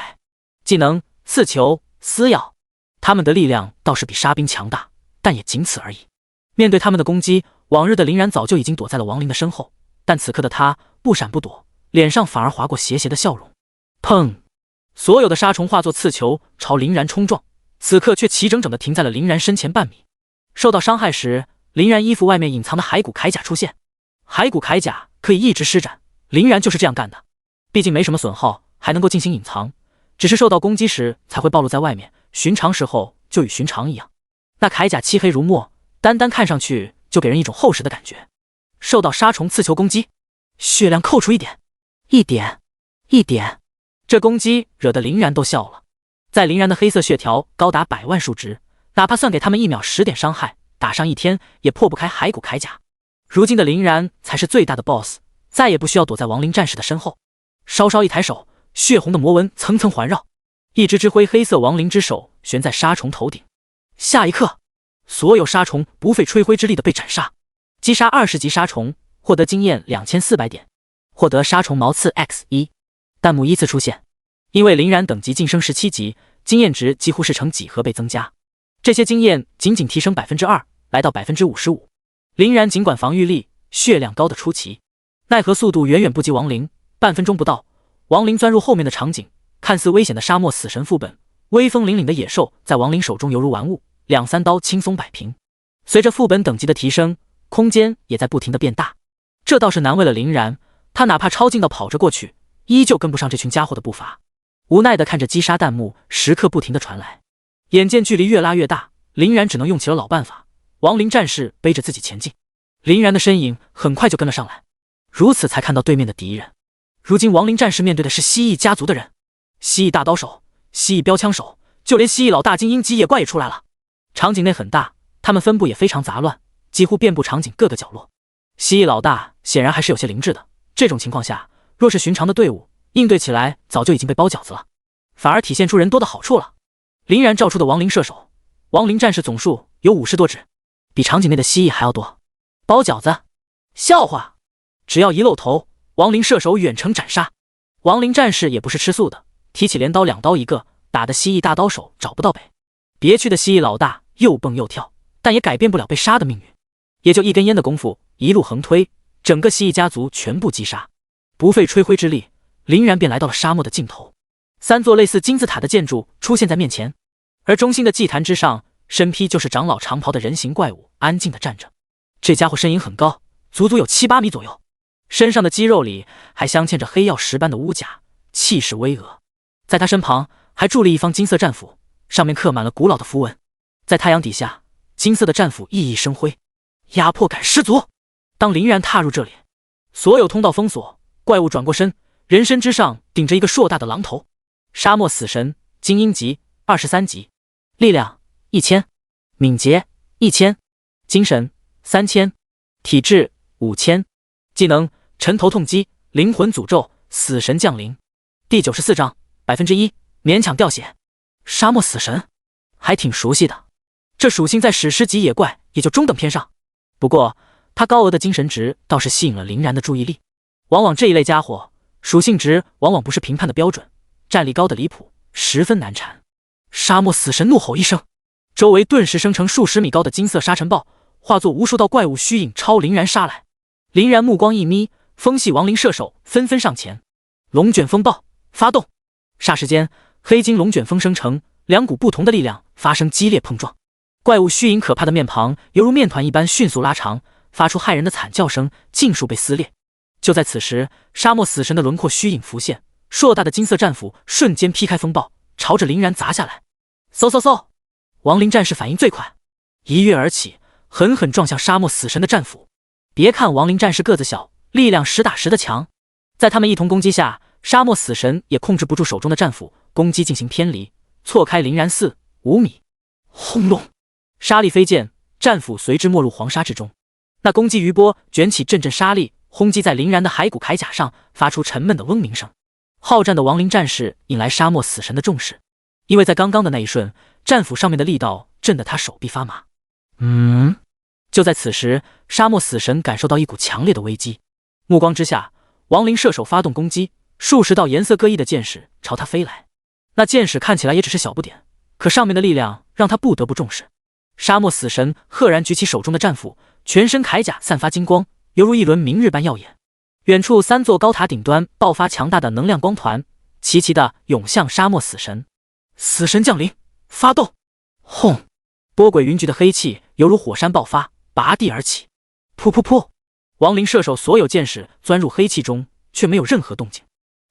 技能刺球撕咬。他们的力量倒是比沙兵强大，但也仅此而已。面对他们的攻击，往日的林然早就已经躲在了亡灵的身后，但此刻的他不闪不躲，脸上反而划过邪邪的笑容。砰！所有的沙虫化作刺球朝林然冲撞，此刻却齐整整地停在了林然身前半米。受到伤害时，林然衣服外面隐藏的骸骨铠甲出现，骸骨铠甲可以一直施展，林然就是这样干的。毕竟没什么损耗，还能够进行隐藏，只是受到攻击时才会暴露在外面，寻常时候就与寻常一样。那铠甲漆黑如墨，单单看上去就给人一种厚实的感觉。受到沙虫刺球攻击，血量扣除一点，这攻击惹得林然都笑了。在林然的黑色血条高达100万数值，哪怕算给他们1秒10点伤害，打上1天也破不开骸骨铠甲。如今的林然才是最大的 BOSS， 再也不需要躲在亡灵战士的身后。稍稍一抬手，血红的魔纹层层环绕，一只灰黑色亡灵之手悬在沙虫头顶。下一刻，所有沙虫不费吹灰之力的被斩杀。击杀20级沙虫，获得经验2400点，获得沙虫毛刺 X1。弹幕依次出现，因为林然等级晋升17级，经验值几乎是成几何倍增加。这些经验仅提升 2%， 来到 55%。林然尽管防御力、血量高的出奇，奈何速度远远不及亡灵，半分钟不到，亡灵钻入后面的场景，看似危险的沙漠死神副本，威风凛凛的野兽在亡灵手中犹如玩物，2-3刀轻松摆平。随着副本等级的提升，空间也在不停的变大，这倒是难为了林然，他哪怕超近到跑着过去，依旧跟不上这群家伙的步伐。无奈的看着击杀弹幕时刻不停的传来，眼见距离越拉越大，林然只能用起了老办法，亡灵战士背着自己前进。林然的身影很快就跟了上来，如此才看到对面的敌人。如今亡灵战士面对的是蜥蜴家族的人，蜥蜴大刀手、蜥蜴标枪手，就连蜥蜴老大精英级野怪也出来了。场景内很大，他们分布也非常杂乱，几乎遍布场景各个角落。蜥蜴老大显然还是有些灵智的，这种情况下，若是寻常的队伍，应对起来早就已经被包饺子了，反而体现出人多的好处了。林然召出的亡灵射手，亡灵战士总数有50多只，比场景内的蜥蜴还要多。包饺子？笑话！只要一露头，亡灵射手远程斩杀。亡灵战士也不是吃素的，提起镰刀2刀一个，打得蜥蜴大刀手找不到北。别区的蜥蜴老大又蹦又跳，但也改变不了被杀的命运。也就一根烟的功夫，一路横推，整个蜥蜴家族全部击杀。不费吹灰之力，林然便来到了沙漠的尽头。3座类似金字塔的建筑出现在面前，而中心的祭坛之上，身披就是长老长袍的人形怪物安静地站着。这家伙身影很高，足足有7-8米左右，身上的肌肉里还镶嵌着黑曜石般的乌甲，气势巍峨。在他身旁还伫立一方金色战斧，上面刻满了古老的符文。在太阳底下，金色的战斧熠熠生辉，压迫感十足。当林然踏入这里，所有通道封锁，怪物转过身，人身之上顶着一个硕大的狼头。沙漠死神，精英级，23级，力量1000，敏捷1000，精神3000，体质5000，技能沉头痛击，灵魂诅咒，死神降临。第94章1%，勉强掉血。沙漠死神还挺熟悉的，这属性在史诗级野怪也就中等偏上，不过他高额的精神值倒是吸引了林然的注意力。往往这一类家伙属性值往往不是评判的标准，战力高的离谱，十分难缠。沙漠死神怒吼一声，周围顿时生成数十米高的金色沙尘暴，化作无数道怪物虚影朝林然杀来。林然目光一眯，风系亡灵射手纷纷上前，龙卷风暴发动。霎时间，黑金龙卷风生成，两股不同的力量发生激烈碰撞。怪物虚影可怕的面庞犹如面团一般迅速拉长，发出骇人的惨叫声，尽数被撕裂。就在此时，沙漠死神的轮廓虚影浮现，硕大的金色战斧瞬间劈开风暴，朝着林然砸下来。嗖嗖嗖！亡灵战士反应最快，一跃而起，狠狠撞向沙漠死神的战斧。别看亡灵战士个子小，力量实打实的强，在他们一同攻击下，沙漠死神也控制不住手中的战斧，攻击进行偏离，错开林然4、5米。轰隆！沙砾飞溅，战斧随之没入黄沙之中。那攻击余波卷起阵阵沙砾，轰击在林然的骸骨铠甲上，发出沉闷的嗡鸣声。好战的亡灵战士引来沙漠死神的重视，因为在刚刚的那一瞬，战斧上面的力道震得他手臂发麻。就在此时，沙漠死神感受到一股强烈的危机。目光之下，亡灵射手发动攻击，数十道颜色各异的箭矢朝他飞来。那箭矢看起来也只是小不点，可上面的力量让他不得不重视。沙漠死神赫然举起手中的战斧，全身铠甲散发金光，犹如一轮明日般耀眼。远处3座高塔顶端爆发强大的能量光团，齐齐地涌向沙漠死神。死神降临，发动！轰！波诡云谲的黑气犹如火山爆发，拔地而起。噗噗噗！亡灵射手所有箭矢钻入黑气中，却没有任何动静。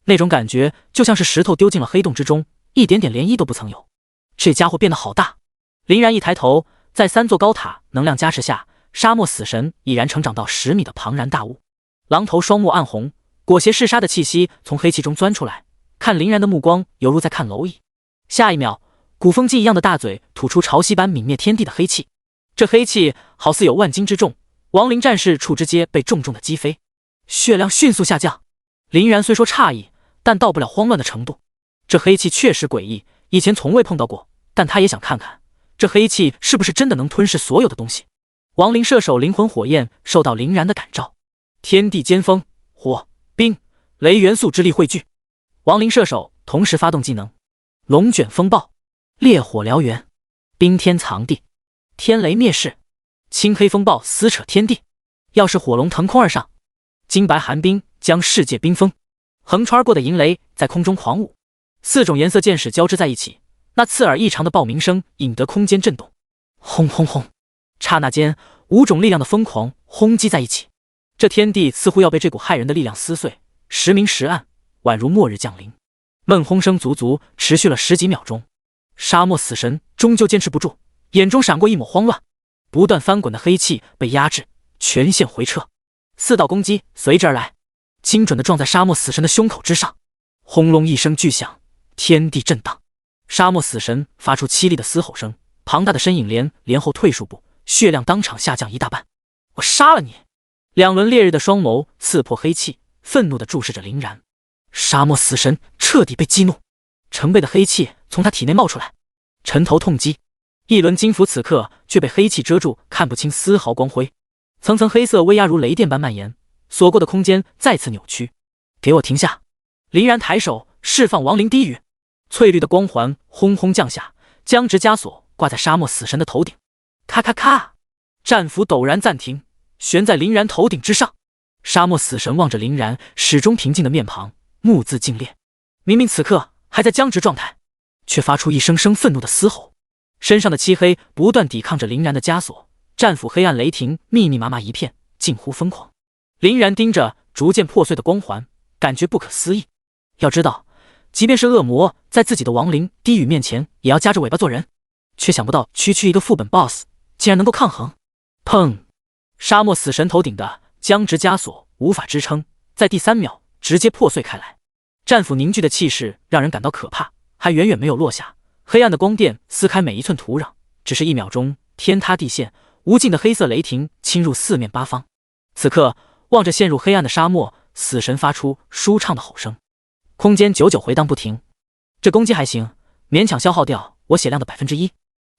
那种感觉就像是石头丢进了黑洞之中，一点点涟漪都不曾有。这家伙变得好大！林然一抬头，在3座高塔能量加持下，沙漠死神已然成长到10米的庞然大物。狼头双目暗红，裹挟嗜杀的气息从黑气中钻出来，看林然的目光犹如在看蝼蚁。下一秒，鼓风机一样的大嘴吐出潮汐般泯灭天地的黑气，这黑气好似有万斤之重，亡灵战士处之皆被重重的击飞，血量迅速下降。林然虽说诧异，但到不了慌乱的程度。这黑气确实诡异，以前从未碰到过，但他也想看看这黑气是不是真的能吞噬所有的东西。亡灵射手灵魂火焰受到林然的感召，天地尖锋，火、冰、雷元素之力汇聚。亡灵射手同时发动技能：龙卷风暴、烈火燎原、冰天藏地、天雷灭世、青黑风暴撕扯天地。要是火龙腾空而上，金白寒冰将世界冰封。横穿而过的银雷在空中狂舞，4种颜色箭矢交织在一起，那刺耳异常的爆鸣声引得空间震动。轰轰轰！刹那间，5种力量的疯狂轰击在一起，这天地似乎要被这股骇人的力量撕碎，时明时暗，宛如末日降临。闷轰声足足持续了10几秒钟，沙漠死神终究坚持不住，眼中闪过一抹慌乱。不断翻滚的黑气被压制，全线回撤。4道攻击随之而来，精准地撞在沙漠死神的胸口之上。轰隆一声巨响，天地震荡。沙漠死神发出凄厉的嘶吼声，庞大的身影连后退数步，血量当场下降1大半。我杀了你！2轮烈日的双眸刺破黑气，愤怒地注视着林然。沙漠死神彻底被激怒，成倍的黑气从他体内冒出来，沉头痛击。1轮金符此刻却被黑气遮住，看不清丝毫光辉。层层黑色威压如雷电般蔓延，锁过的空间再次扭曲。给我停下！林然抬手释放亡灵低语，翠绿的光环轰轰降下，僵直枷锁挂在沙漠死神的头顶。咔咔咔！战斧陡然暂停，悬在林然头顶之上。沙漠死神望着林然始终平静的面庞，目眦尽裂。明明此刻还在僵直状态，却发出一声声愤怒的嘶吼。身上的漆黑不断抵抗着林然的枷锁，战斧黑暗雷霆密密麻麻一片，近乎疯狂。林然盯着逐渐破碎的光环，感觉不可思议。要知道，即便是恶魔在自己的亡灵低语面前也要夹着尾巴做人，却想不到区区一个副本 BOSS 竟然能够抗衡。砰！沙漠死神头顶的僵直枷锁无法支撑，在第3秒直接破碎开来。战斧凝聚的气势让人感到可怕，还远远没有落下。黑暗的光电撕开每一寸土壤，只是1秒钟，天塌地陷，无尽的黑色雷霆侵入四面八方。此刻，望着陷入黑暗的沙漠，死神发出舒畅的吼声，空间久久回荡不停。这攻击还行，勉强消耗掉我血量的1%。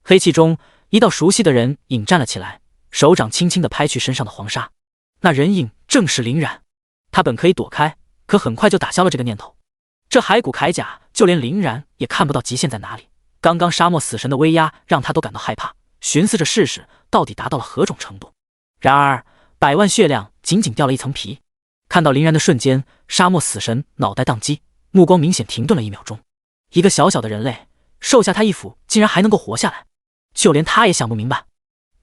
黑气中，一道熟悉的人影站了起来，手掌轻轻地拍去身上的黄沙。那人影正是林然。他本可以躲开，可很快就打消了这个念头。这骸骨铠甲，就连林然也看不到极限在哪里。刚刚沙漠死神的威压让他都感到害怕，寻思着试试到底达到了何种程度。然而100万血量仅仅掉了一层皮。看到林然的瞬间，沙漠死神脑袋宕机，目光明显停顿了1秒钟。一个小小的人类，受下他一斧竟然还能够活下来，就连他也想不明白。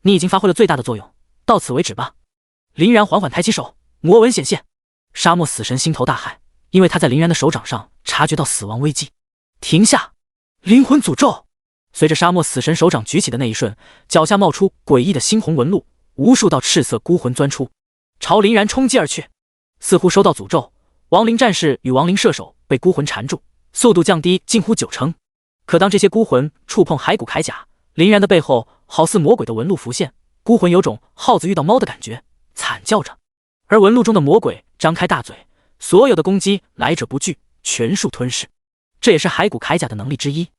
你已经发挥了最大的作用，到此为止吧。林然缓缓抬起手，魔纹显现。沙漠死神心头大骇，因为他在林然的手掌上察觉到死亡危机。停下！灵魂诅咒！随着沙漠死神手掌举起的那一瞬，脚下冒出诡异的猩红纹路，无数道赤色孤魂钻出，朝林然冲击而去。似乎收到诅咒，亡灵战士与亡灵射手被孤魂缠住，速度降低近乎90%。可当这些孤魂触碰骸骨铠甲，林然的背后好似魔鬼的纹路浮现，孤魂有种耗子遇到猫的感觉，惨叫着。而纹路中的魔鬼张开大嘴，所有的攻击来者不拒，全数吞噬。这也是骸骨铠甲的能力之一，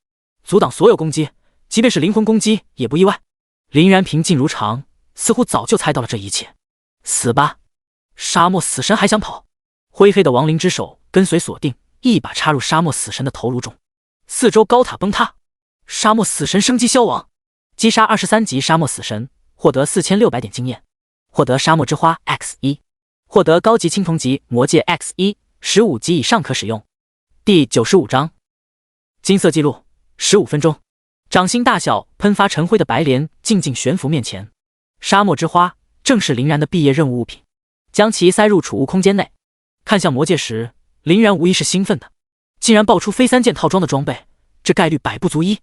阻挡所有攻击，即便是灵魂攻击也不意外。林然平静如常，似乎早就猜到了这一切。死吧！沙漠死神还想跑？灰黑的亡灵之手跟随锁定，一把插入沙漠死神的头颅中，四周高塔崩塌，沙漠死神生机消亡。击杀23级沙漠死神，获得4600点经验，获得沙漠之花 X1， 获得高级青铜级魔戒 X1， 15级以上可使用。第95章金色记录15分钟，掌心大小喷发成灰的白莲静静悬浮面前。沙漠之花正是林然的毕业任务物品，将其塞入储物空间内。看向魔戒时，林然无疑是兴奋的，竟然爆出非3件套装的装备，这概率百不足一。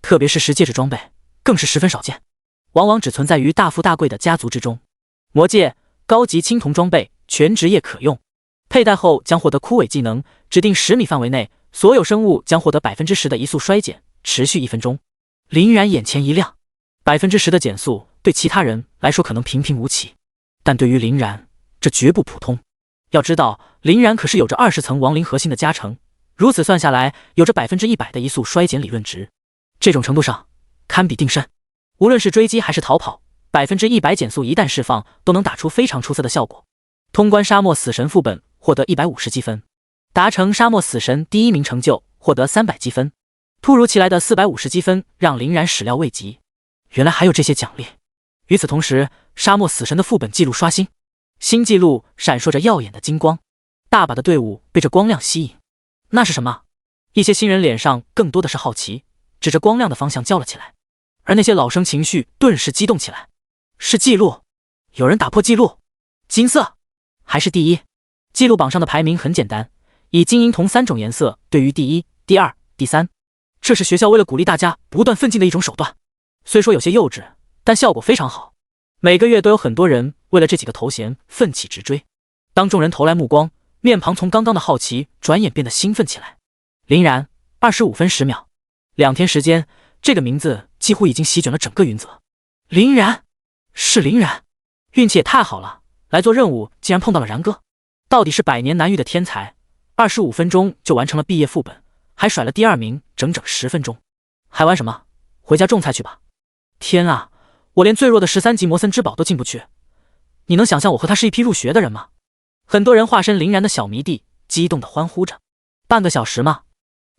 特别是10戒指装备更是十分少见，往往只存在于大富大贵的家族之中。魔戒高级青铜装备，全职业可用，佩戴后将获得枯萎技能，指定10米范围内所有生物将获得 10% 的移速衰减，持续1分钟。林然眼前一亮， 10% 的减速对其他人来说可能平平无奇，但对于林然这绝不普通。要知道林然可是有着20层亡灵核心的加成，如此算下来有着 100% 的移速衰减理论值，这种程度上堪比定身。无论是追击还是逃跑，100%减速一旦释放都能打出非常出色的效果。通关沙漠死神副本获得150积分，达成沙漠死神第1名成就获得300积分。突如其来的450积分让林然始料未及，原来还有这些奖励。与此同时，沙漠死神的副本记录刷新，新记录闪烁着耀眼的金光，大把的队伍被这光亮吸引。那是什么？一些新人脸上更多的是好奇，指着光亮的方向叫了起来，而那些老生情绪顿时激动起来。是记录，有人打破记录，金色还是第一？记录榜上的排名很简单，以金银铜3种颜色对于第一、第二、第三，这是学校为了鼓励大家不断奋进的一种手段。虽说有些幼稚，但效果非常好。每个月都有很多人为了这几个头衔奋起直追。当众人投来目光，面庞从刚刚的好奇转眼变得兴奋起来。林然25分10秒，2天时间，这个名字几乎已经席卷了整个云泽。林然，是林然，运气也太好了，来做任务竟然碰到了然哥。到底是100年难遇的天才，25分钟就完成了毕业副本，还甩了第2名整整10分钟。还玩什么？回家种菜去吧。天啊，我连最弱的13级魔森之宝都进不去，你能想象我和他是一批入学的人吗？很多人化身林然的小迷弟，激动地欢呼着。半个小时吗？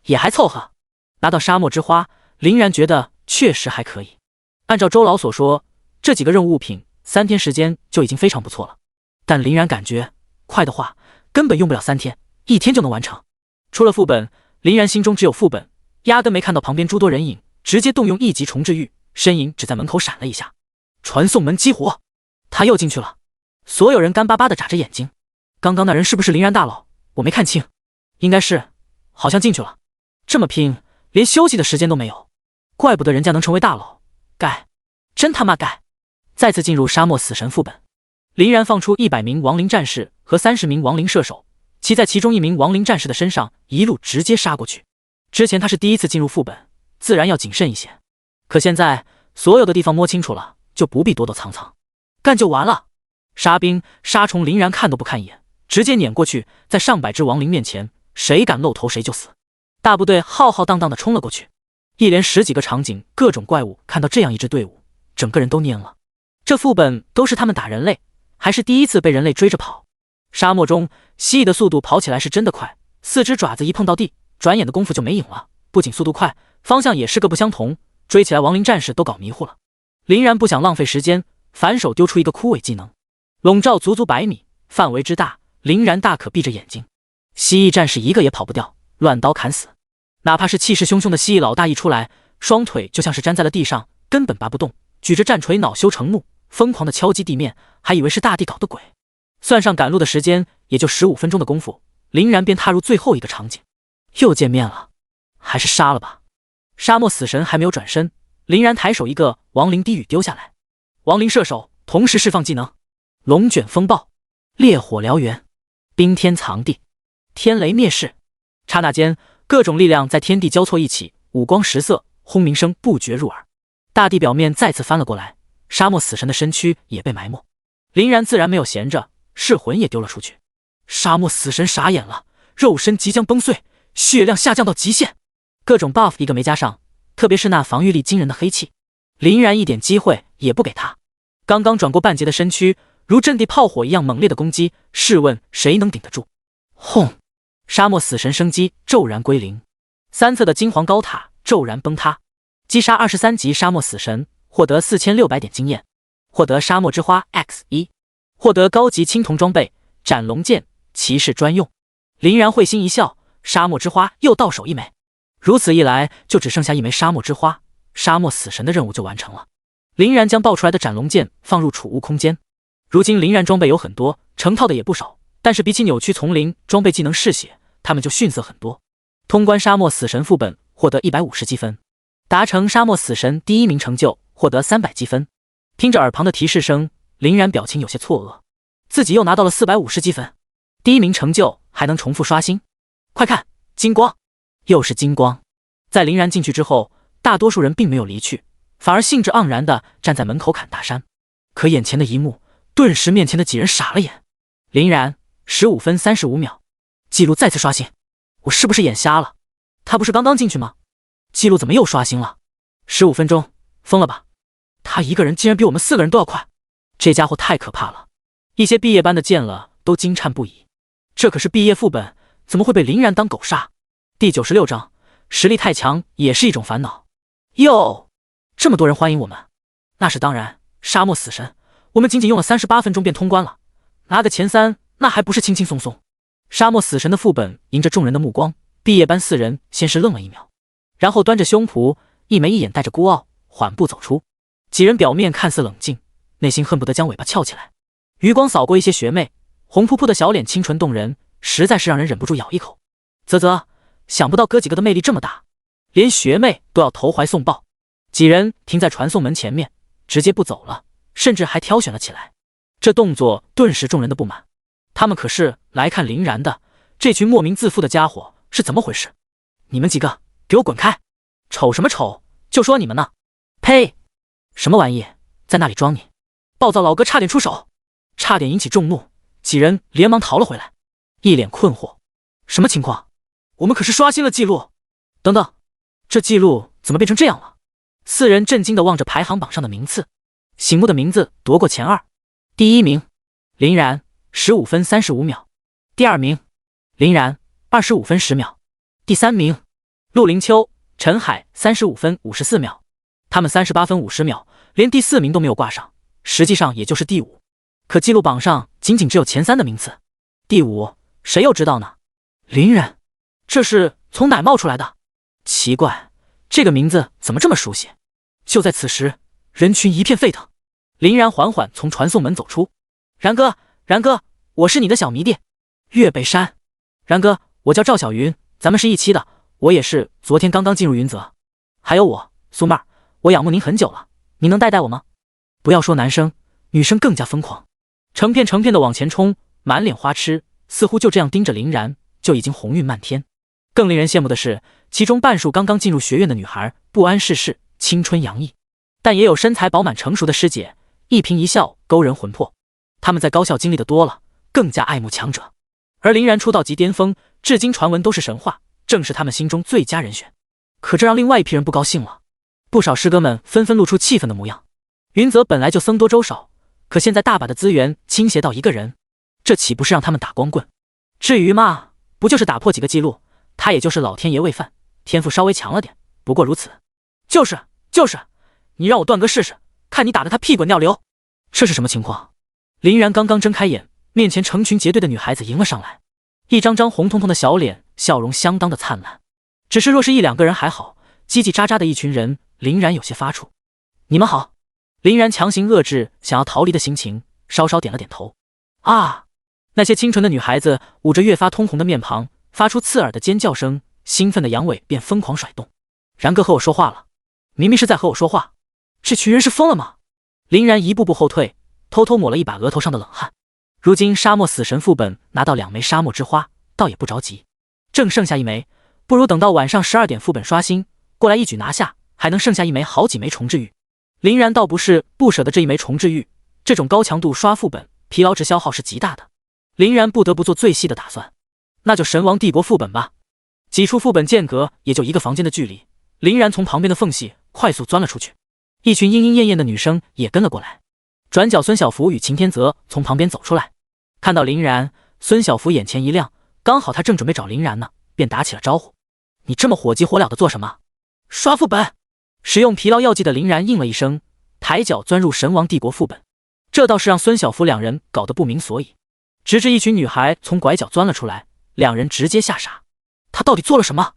也还凑合。拿到沙漠之花，林然觉得确实还可以。按照周老所说，这几个任务物品3天时间就已经非常不错了，但林然感觉快的话根本用不了3天，1天就能完成。除了副本，林然心中只有副本，压根没看到旁边诸多人影，直接动用1级重置域，身影只在门口闪了一下。传送门激活，他又进去了。所有人干巴巴的眨着眼睛，刚刚那人是不是林然大佬？我没看清，应该是，好像进去了。这么拼，连休息的时间都没有，怪不得人家能成为大佬，该，真他妈该。再次进入沙漠死神副本，林然放出100名亡灵战士和30名亡灵射手，骑在其中一名亡灵战士的身上，一路直接杀过去。之前他是第一次进入副本，自然要谨慎一些。可现在所有的地方摸清楚了，就不必躲躲藏藏，干就完了。杀兵、杀虫林然看都不看一眼，直接撵过去，在上百只亡灵面前，谁敢露头谁就死。大部队浩浩荡荡地冲了过去，一连10几个场景，各种怪物看到这样一支队伍，整个人都蔫了。这副本都是他们打人类，还是第一次被人类追着跑。沙漠中蜥蜴的速度跑起来是真的快，4只爪子一碰到地，转眼的功夫就没影了。不仅速度快，方向也是各不相同，追起来亡灵战士都搞迷糊了。林然不想浪费时间，反手丢出一个枯萎技能，笼罩足足100米，范围之大，林然大可闭着眼睛。蜥蜴战士一个也跑不掉，乱刀砍死。哪怕是气势汹汹的蜥蜴老大一出来，双腿就像是粘在了地上，根本拔不动，举着战锤恼羞成怒，疯狂地敲击地面，还以为是大地搞的鬼。算上赶路的时间，也就15分钟的功夫，林然便踏入最后一个场景。又见面了，还是杀了吧。沙漠死神还没有转身，林然抬手一个亡灵低语丢下来，亡灵射手同时释放技能：龙卷风暴、烈火燎原、冰天藏地、天雷灭世。刹那间，各种力量在天地交错一起，五光十色，轰鸣声不绝入耳。大地表面再次翻了过来，沙漠死神的身躯也被埋没。林然自然没有闲着，噬魂也丢了出去。沙漠死神傻眼了，肉身即将崩碎，血量下降到极限，各种 buff 一个没加上，特别是那防御力惊人的黑气，林然一点机会也不给他。刚刚转过半截的身躯，如阵地炮火一样猛烈的攻击，试问谁能顶得住？轰！沙漠死神生机骤然归零，3侧的金黄高塔骤然崩塌。击杀23级沙漠死神，获得4600点经验，获得沙漠之花 X1， 获得高级青铜装备斩龙剑，骑士专用。林然会心一笑，沙漠之花又到手1枚，如此一来就只剩下1枚沙漠之花，沙漠死神的任务就完成了。林然将爆出来的斩龙剑放入储物空间。如今林然装备有很多，成套的也不少，但是比起扭曲丛林装备技能嗜血，他们就逊色很多。通关沙漠死神副本获得150积分，达成沙漠死神第1名成就获得300积分。听着耳旁的提示声，林然表情有些错愕，自己又拿到了450积分，第1名成就还能重复刷新。快看，金光，又是金光。在林然进去之后，大多数人并没有离去，反而兴致盎然地站在门口砍大山。可眼前的一幕顿时面前的几人傻了眼。林然15分35秒，记录再次刷新，我是不是眼瞎了？他不是刚刚进去吗？记录怎么又刷新了？15分钟，疯了吧？他一个人竟然比我们4个人都要快，这家伙太可怕了。一些毕业班的见了都惊颤不已，这可是毕业副本，怎么会被林然当狗杀？第96章，实力太强也是一种烦恼。哟，这么多人欢迎我们，那是当然。沙漠死神，我们仅仅用了38分钟便通关了，拿个前3那还不是轻轻松松？沙漠死神的副本迎着众人的目光，毕业班4人先是愣了1秒，然后端着胸脯，一眉一眼带着孤傲，缓步走出。几人表面看似冷静，内心恨不得将尾巴翘起来。余光扫过一些学妹，红扑扑的小脸清纯动人，实在是让人忍不住咬一口。啧，想不到哥几个的魅力这么大，连学妹都要投怀送抱。几人停在传送门前面，直接不走了，甚至还挑选了起来。这动作顿时众人的不满，他们可是来看林然的，这群莫名自负的家伙是怎么回事？你们几个给我滚开！瞅什么瞅，就说你们呢！呸！什么玩意，在那里装你！暴躁老哥差点出手，差点引起众怒，几人连忙逃了回来，一脸困惑。什么情况？我们可是刷新了记录。等等，这记录怎么变成这样了？4人震惊地望着排行榜上的名次，醒目的名字夺过前2。第1名林然15分35秒，第2名林然25分10秒，第3名陆凌秋、陈海35分54秒。他们38分50秒，连第4名都没有挂上，实际上也就是第5。可记录榜上仅仅只有前3的名次，第5谁又知道呢？林然，这是从哪冒出来的？奇怪，这个名字怎么这么熟悉？就在此时，人群一片沸腾。林然缓缓从传送门走出。然哥，我是你的小迷弟，岳北山。然哥，我叫赵小云，咱们是一期的，我也是昨天刚刚进入云泽。还有我，苏妹儿，我仰慕您很久了，您能带带我吗？不要说男生，女生更加疯狂，成片的往前冲，满脸花痴，似乎就这样盯着林然，就已经红晕漫天。更令人羡慕的是，其中半数刚刚进入学院的女孩不谙世事，青春洋溢，但也有身材饱满成熟的师姐，一颦一笑勾人魂魄。她们在高校经历的多了，更加爱慕强者。而林然出道即巅峰，至今传闻都是神话，正是他们心中最佳人选。可这让另外一批人不高兴了，不少师哥们纷纷露出气愤的模样。云泽本来就僧多粥少，可现在大把的资源倾斜到一个人，这岂不是让他们打光棍？至于嘛，不就是打破几个记录，他也就是老天爷喂饭，天赋稍微强了点，不过如此。就是，你让我段哥试试，看你打得他屁滚尿流。这是什么情况？林然刚刚睁开眼，面前成群结队的女孩子迎了上来，一张张红彤彤的小脸，笑容相当的灿烂。只是若是一两个人还好，叽叽喳喳的一群人，林然有些发怵。你们好。林然强行遏制想要逃离的心情，稍稍点了点头。啊！那些清纯的女孩子捂着越发通红的面庞，发出刺耳的尖叫声，兴奋的阳痿便疯狂甩动。然哥和我说话了，明明是在和我说话，这群人是疯了吗？林然一步步后退，偷偷抹了一把额头上的冷汗。如今沙漠死神副本拿到2枚沙漠之花，倒也不着急，正剩下1枚，不如等到晚上12点副本刷新，过来一举拿下，还能剩下1枚好几枚重置玉。林然倒不是不舍得这1枚重置玉，这种高强度刷副本，疲劳值消耗是极大的。林然不得不做最细的打算，那就神王帝国副本吧。几处副本间隔也就一个房间的距离，林然从旁边的缝隙快速钻了出去，一群莺莺燕燕的女生也跟了过来。转角孙小福与秦天泽从旁边走出来，看到林然，孙小福眼前一亮，刚好他正准备找林然呢，便打起了招呼。你这么火急火燎的做什么？刷副本。使用疲劳药剂的林然应了一声，抬脚钻入神王帝国副本。这倒是让孙小福两人搞得不明所以，直至一群女孩从拐角钻了出来，两人直接吓傻。他到底做了什么？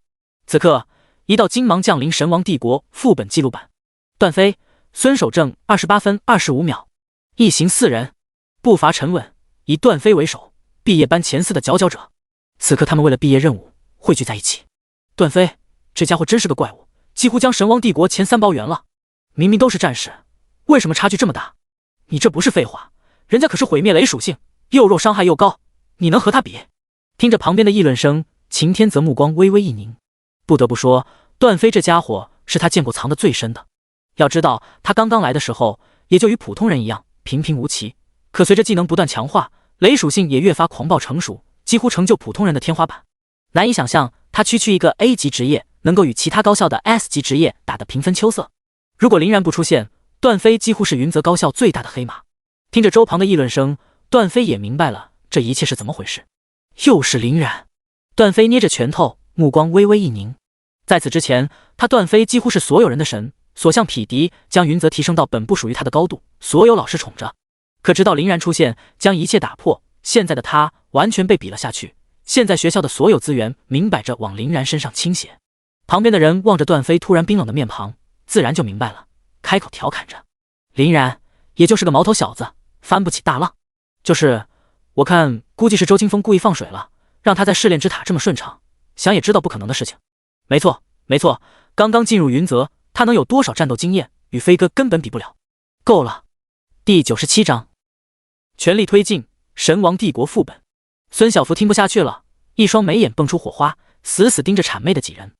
此刻一道金芒降临神王帝国副本记录板，段飞、孙守正28分25秒，一行4人，步伐沉稳，以段飞为首，毕业班前4的佼佼者。此刻他们为了毕业任务汇聚在一起。段飞这家伙真是个怪物，几乎将神王帝国前3包圆了。明明都是战士，为什么差距这么大？你这不是废话，人家可是毁灭雷属性，又肉伤害又高，你能和他比？听着旁边的议论声，秦天泽目光微微一凝。不得不说，段飞这家伙是他见过藏得最深的。要知道他刚刚来的时候也就与普通人一样平平无奇，可随着技能不断强化，雷属性也越发狂暴成熟，几乎成就普通人的天花板。难以想象他区一个 A 级职业能够与其他高校的 S 级职业打得平分秋色。如果林然不出现，段飞几乎是云泽高校最大的黑马。听着周旁的议论声，段飞也明白了这一切是怎么回事。又是林然。段飞捏着拳头，目光微微一凝。在此之前，他段飞几乎是所有人的神，所向匹敌，将云泽提升到本不属于他的高度，所有老师宠着。可直到林然出现，将一切打破，现在的他完全被比了下去。现在学校的所有资源明摆着往林然身上倾斜。旁边的人望着段飞突然冰冷的面庞，自然就明白了，开口调侃着：林然也就是个毛头小子，翻不起大浪。就是我看估计是周清风故意放水了，让他在试炼之塔这么顺畅，想也知道不可能的事情。没错，刚刚进入云泽，他能有多少战斗经验，与飞哥根本比不了。够了。第97章，全力推进神王帝国副本。孙小福听不下去了，一双眉眼蹦出火花，死死盯着谄媚的几人。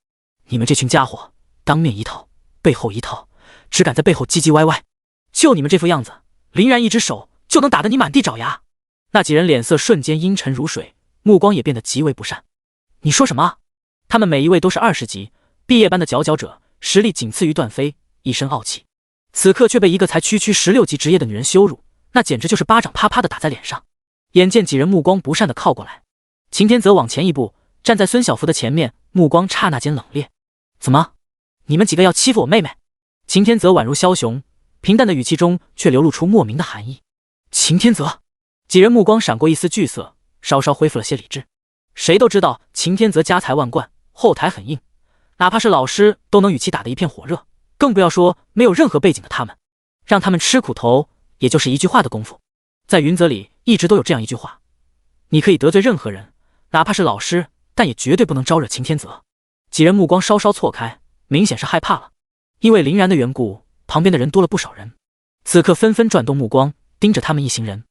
你们这群家伙，当面一套，背后一套，只敢在背后唧唧歪歪。就你们这副样子，林然一只手就能打得你满地找牙。那几人脸色瞬间阴沉如水，目光也变得极为不善。你说什么？他们每一位都是20级毕业班的佼佼者，实力仅次于段飞，一身傲气。此刻却被一个才区16级职业的女人羞辱，那简直就是巴掌啪啪的打在脸上。眼见几人目光不善的靠过来，秦天泽往前一步，站在孙小福的前面，目光刹那间冷冽。怎么？你们几个要欺负我妹妹？秦天泽宛如枭雄，平淡的语气中却流露出莫名的寒意。秦天泽，几人目光闪过一丝惧色，稍稍恢复了些理智。谁都知道秦天泽家财万贯，后台很硬，哪怕是老师都能与其打得一片火热，更不要说没有任何背景的他们。让他们吃苦头，也就是一句话的功夫。在云泽里一直都有这样一句话：你可以得罪任何人，哪怕是老师，但也绝对不能招惹秦天泽。几人目光稍稍错开，明显是害怕了。因为林然的缘故，旁边的人多了不少人，此刻纷纷转动目光盯着他们一行人。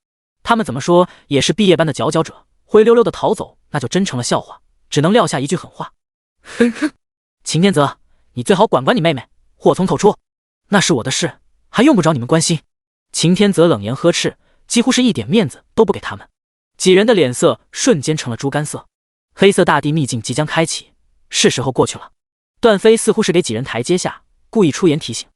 他们怎么说也是毕业班的佼佼者，灰溜溜的逃走，那就真成了笑话，只能撂下一句狠话：哼哼，秦天泽，你最好管管你妹妹，祸从口出。那是我的事，还用不着你们关心。秦天泽冷言呵斥，几乎是一点面子都不给他们。几人的脸色瞬间成了猪肝色。黑色大地秘境即将开启，是时候过去了。段飞似乎是给几人台阶下，故意出言提醒。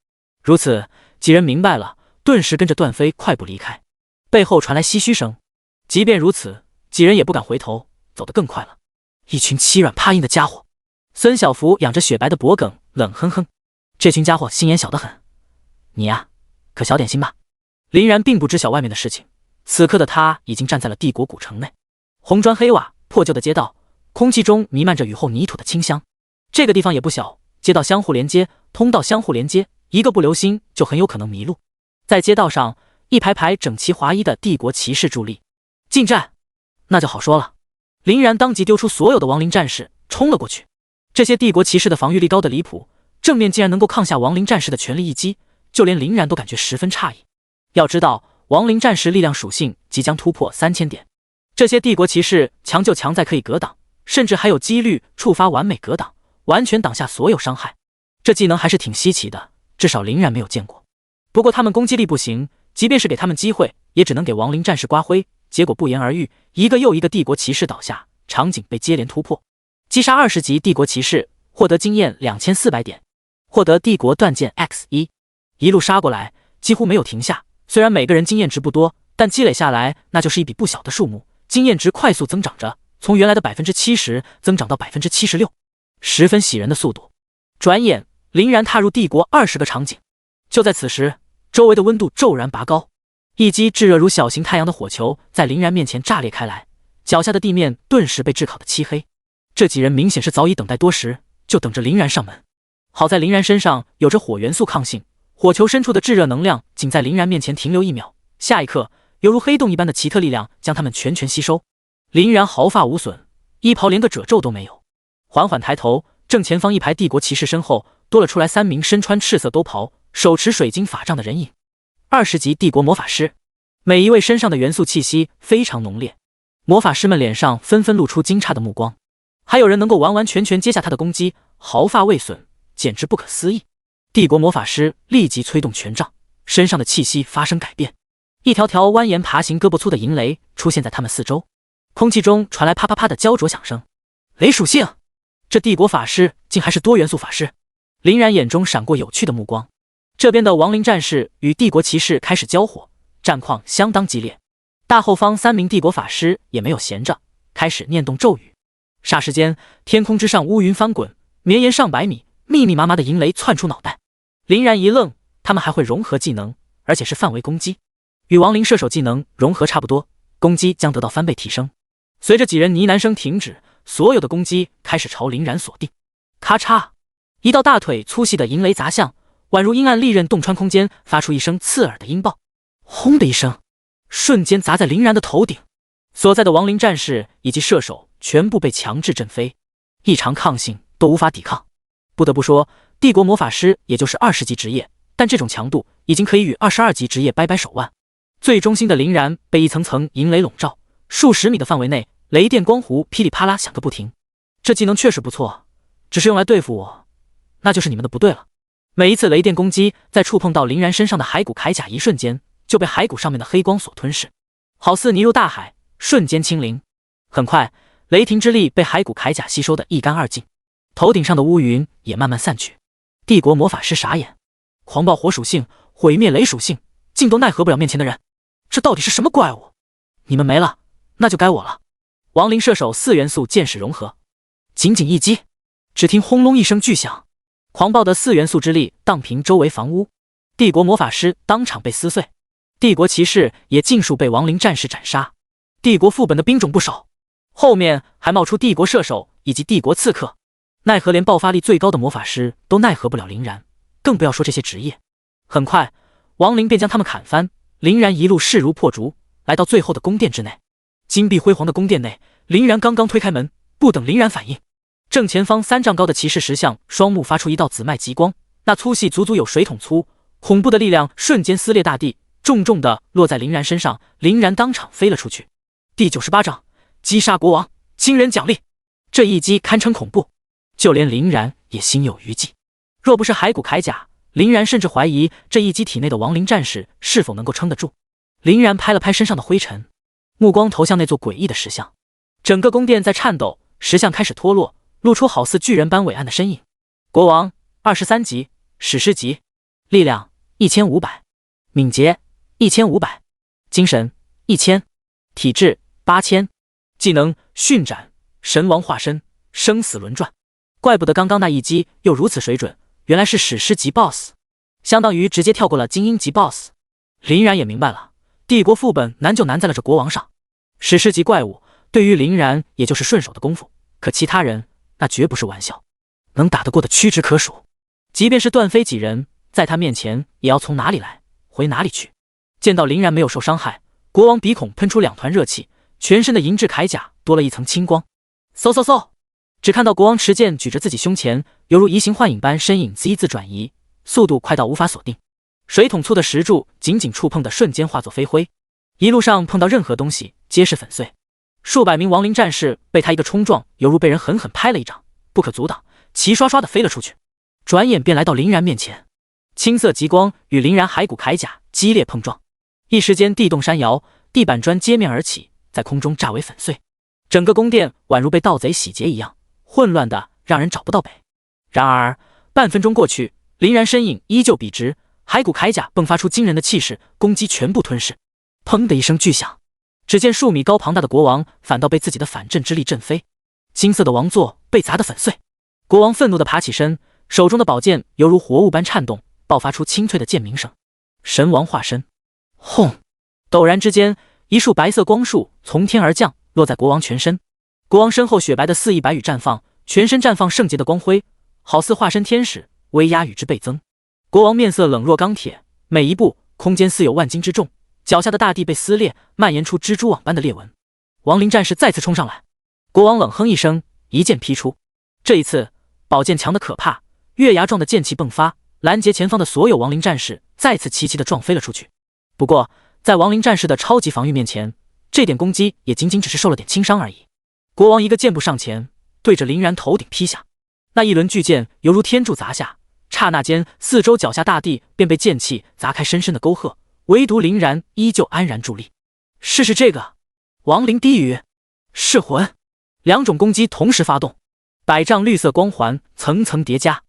如此，几人明白了，顿时跟着段飞快步离开。背后传来唏嘘声，即便如此，几人也不敢回头，走得更快了。一群欺软怕硬的家伙。孙小福仰着雪白的脖颈，冷哼哼：这群家伙心眼小得很，你呀，可小点心吧。林然并不知晓外面的事情，此刻的他已经站在了帝国古城内。红砖黑瓦，破旧的街道，空气中弥漫着雨后泥土的清香。这个地方也不小，街道相互连接，通道相互连接，一个不留心就很有可能迷路。在街道上，一排排整齐划一的帝国骑士伫立。进战，那就好说了。林然当即丢出所有的亡灵战士，冲了过去。这些帝国骑士的防御力高得离谱，正面竟然能够抗下亡灵战士的全力一击，就连林然都感觉十分诧异。要知道，亡灵战士力量属性即将突破3000点，这些帝国骑士强就强在可以格挡，甚至还有几率触发完美格挡，完全挡下所有伤害。这技能还是挺稀奇的，至少林然没有见过。不过他们攻击力不行，即便是给他们机会，也只能给亡灵战士刮灰，结果不言而喻，一个又一个帝国骑士倒下，场景被接连突破。击杀20级帝国骑士，获得经验2400点，获得帝国断剑 X1， 一路杀过来，几乎没有停下。虽然每个人经验值不多，但积累下来那就是一笔不小的数目，经验值快速增长着，从原来的 70% 增长到 76%， 十分喜人的速度。转眼林然踏入帝国20个场景。就在此时，周围的温度骤然拔高，一击炙热如小型太阳的火球在林然面前炸裂开来，脚下的地面顿时被炙烤得漆黑。这几人明显是早已等待多时，就等着林然上门。好在林然身上有着火元素抗性，火球伸出的炙热能量仅在林然面前停留1秒，下一刻犹如黑洞一般的奇特力量将他们全吸收。林然毫发无损，衣袍连个褶皱都没有。缓缓抬头，正前方一排帝国骑士身后多了出来3名身穿赤色兜袍，手持水晶法杖的人影。20级帝国魔法师，每一位身上的元素气息非常浓烈，魔法师们脸上纷纷露出惊诧的目光。还有人能够完完全全接下他的攻击，毫发未损，简直不可思议。帝国魔法师立即催动权杖，身上的气息发生改变，一条条蜿蜒爬行、胳膊粗的银雷出现在他们四周，空气中传来啪啪啪的焦灼响声。雷属性，这帝国法师竟还是多元素法师。林然眼中闪过有趣的目光。这边的亡灵战士与帝国骑士开始交火，战况相当激烈。大后方3名帝国法师也没有闲着，开始念动咒语。霎时间，天空之上乌云翻滚，绵延上百米，密密麻麻的银雷窜出脑袋。林然一愣，他们还会融合技能，而且是范围攻击，与亡灵射手技能融合差不多，攻击将得到翻倍提升。随着几人呢喃声停止，所有的攻击开始朝林然锁定。咔嚓，一道大腿粗细的银雷砸向，宛如阴暗利刃洞穿空间，发出一声刺耳的音爆。轰的一声，瞬间砸在林然的头顶。所在的亡灵战士以及射手全部被强制震飞，异常抗性都无法抵抗。不得不说，帝国魔法师也就是20级职业，但这种强度已经可以与22级职业掰掰手腕。最中心的林然被一层层银雷笼罩，数十米的范围内，雷电光弧噼里啪啦响个不停。这技能确实不错，只是用来对付我，那就是你们的不对了。每一次雷电攻击在触碰到林然身上的骸骨铠甲一瞬间，就被骸骨上面的黑光所吞噬，好似泥入大海，瞬间清零。很快，雷霆之力被骸骨铠甲吸收得一干二净，头顶上的乌云也慢慢散去。帝国魔法师傻眼，狂暴火属性，毁灭雷属性，竟都奈何不了面前的人，这到底是什么怪物？你们没了，那就该我了。亡灵射手4元素剑矢融合，仅仅一击，只听轰隆一声巨响，狂暴的4元素之力荡平周围房屋，帝国魔法师当场被撕碎，帝国骑士也尽数被亡灵战士斩杀。帝国副本的兵种不少，后面还冒出帝国射手以及帝国刺客，奈何连爆发力最高的魔法师都奈何不了林然，更不要说这些职业。很快，亡灵便将他们砍翻，林然一路势如破竹，来到最后的宫殿之内。金碧辉煌的宫殿内，林然刚刚推开门，不等林然反应，正前方3丈高的骑士石像双目发出一道紫麦极光，那粗细足足有水桶粗，恐怖的力量瞬间撕裂大地，重重的落在林然身上，林然当场飞了出去。第98章，击杀国王，惊人奖励。这一击堪称恐怖，就连林然也心有余悸。若不是骸骨铠甲，林然甚至怀疑这一击体内的亡灵战士是否能够撑得住。林然拍了拍身上的灰尘，目光投向那座诡异的石像。整个宫殿在颤抖，石像开始脱落，露出好似巨人般伟岸的身影。国王23级，史诗级，力量1500，敏捷1500，精神1000，体质8000，技能训斩，神王化身，生死轮转。怪不得刚刚那一击又如此水准，原来是史诗级 BOSS， 相当于直接跳过了精英级 BOSS。 林然也明白了，帝国副本难就难在了这国王上。史诗级怪物对于林然也就是顺手的功夫，可其他人那绝不是玩笑，能打得过的屈指可数。即便是段飞几人在他面前也要从哪里来回哪里去。见到林然没有受伤害，国王鼻孔喷出2团热气，全身的银质铠甲多了一层青光。嗖嗖嗖，只看到国王持剑举着自己胸前，犹如移形换影般身影 Z 字转移，速度快到无法锁定。水桶粗的石柱紧紧触碰的瞬间化作飞灰，一路上碰到任何东西皆是粉碎。数百名亡灵战士被他一个冲撞，犹如被人狠狠拍了一掌，不可阻挡，齐刷刷的飞了出去。转眼便来到林然面前，青色极光与林然骸骨铠甲激烈碰撞，一时间地动山摇，地板砖接面而起，在空中炸为粉碎。整个宫殿宛如被盗贼洗劫一样，混乱的让人找不到北。然而半分钟过去，林然身影依旧笔直，骸骨铠甲迸发出惊人的气势，攻击全部吞噬。砰的一声巨响，只见数米高庞大的国王反倒被自己的反震之力震飞，金色的王座被砸得粉碎。国王愤怒地爬起身，手中的宝剑犹如活物般颤动，爆发出清脆的剑鸣声。神王化身，轰！陡然之间，一束白色光束从天而降，落在国王全身。国王身后雪白的肆意白羽绽放，全身绽放圣洁的光辉，好似化身天使，威压与之倍增。国王面色冷若钢铁，每一步空间似有万斤之重，脚下的大地被撕裂，蔓延出蜘蛛网般的裂纹。亡灵战士再次冲上来，国王冷哼一声，一剑劈出。这一次宝剑强得可怕，月牙状的剑气迸发，拦截前方的所有亡灵战士再次齐齐地撞飞了出去。不过在亡灵战士的超级防御面前，这点攻击也仅仅只是受了点轻伤而已。国王一个箭步上前，对着林然头顶劈下，那一轮巨剑犹如天柱砸下，刹那间四周脚下大地便被剑气砸开深深的沟壑，唯独林然依旧安然伫立。试试这个，亡灵低语，噬魂，两种攻击同时发动，百丈绿色光环层层叠加，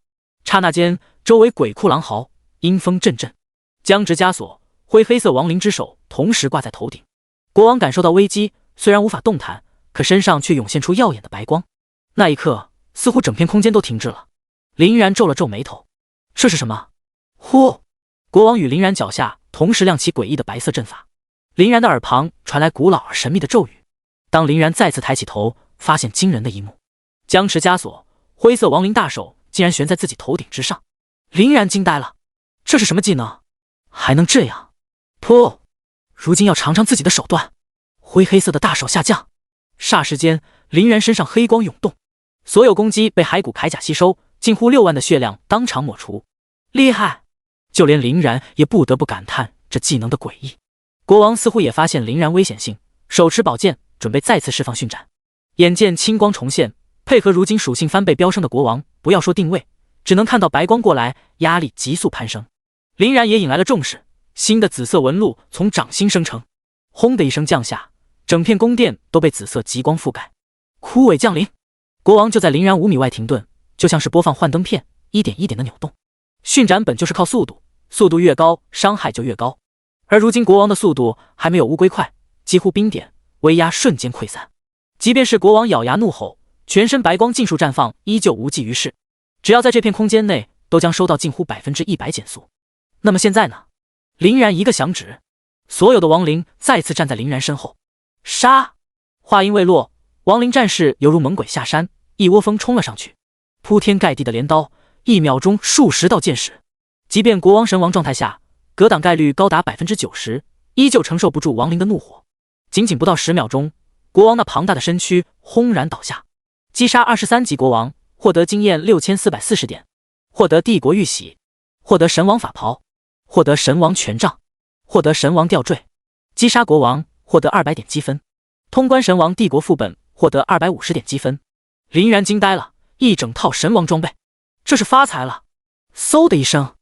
刹那间周围鬼哭狼嚎，阴风阵阵，僵直枷锁，灰黑色亡灵之手同时挂在头顶。国王感受到危机，虽然无法动弹，可身上却涌现出耀眼的白光。那一刻，似乎整片空间都停滞了。林然皱了皱眉头，这是什么？呼！国王与林然脚下同时亮起诡异的白色阵法。林然的耳旁传来古老而神秘的咒语。当林然再次抬起头，发现惊人的一幕：僵持枷锁，灰色亡灵大手竟然悬在自己头顶之上。林然惊呆了，这是什么技能？还能这样？噗！如今要尝尝自己的手段。灰黑色的大手下降，霎时间，林然身上黑光涌动，所有攻击被骸骨铠甲吸收，近乎6万的血量当场抹除。厉害！就连林然也不得不感叹这技能的诡异。国王似乎也发现林然危险性，手持宝剑准备再次释放训斩。眼见青光重现，配合如今属性翻倍飙升的国王，不要说定位，只能看到白光过来，压力急速攀升。林然也引来了重视，新的紫色纹路从掌心生成，轰的一声降下，整片宫殿都被紫色极光覆盖。枯萎降临，国王就在林然5米外停顿，就像是播放幻灯片，一点一点的扭动。训斩本就是靠速度，速度越高，伤害就越高。而如今国王的速度还没有乌龟快，几乎冰点，威压瞬间溃散。即便是国王咬牙怒吼，全身白光尽数绽放，依旧无济于事。只要在这片空间内，都将收到近乎100%减速。那么现在呢？林然一个响指，所有的亡灵再次站在林然身后。杀！话音未落，亡灵战士犹如猛鬼下山，一窝蜂冲了上去，铺天盖地的镰刀，1秒钟数十道剑矢。即便国王神王状态下，格挡概率高达90%，依旧承受不住亡灵的怒火。仅仅不到10秒钟，国王那庞大的身躯轰然倒下。击杀23级国王，获得经验6440点，获得帝国玉玺，获得神王法袍，获得神王权杖，获得神王吊坠。击杀国王，获得200点积分。通关神王帝国副本获得250点积分。林然惊呆了，一整套神王装备，这是发财了！嗖的一声，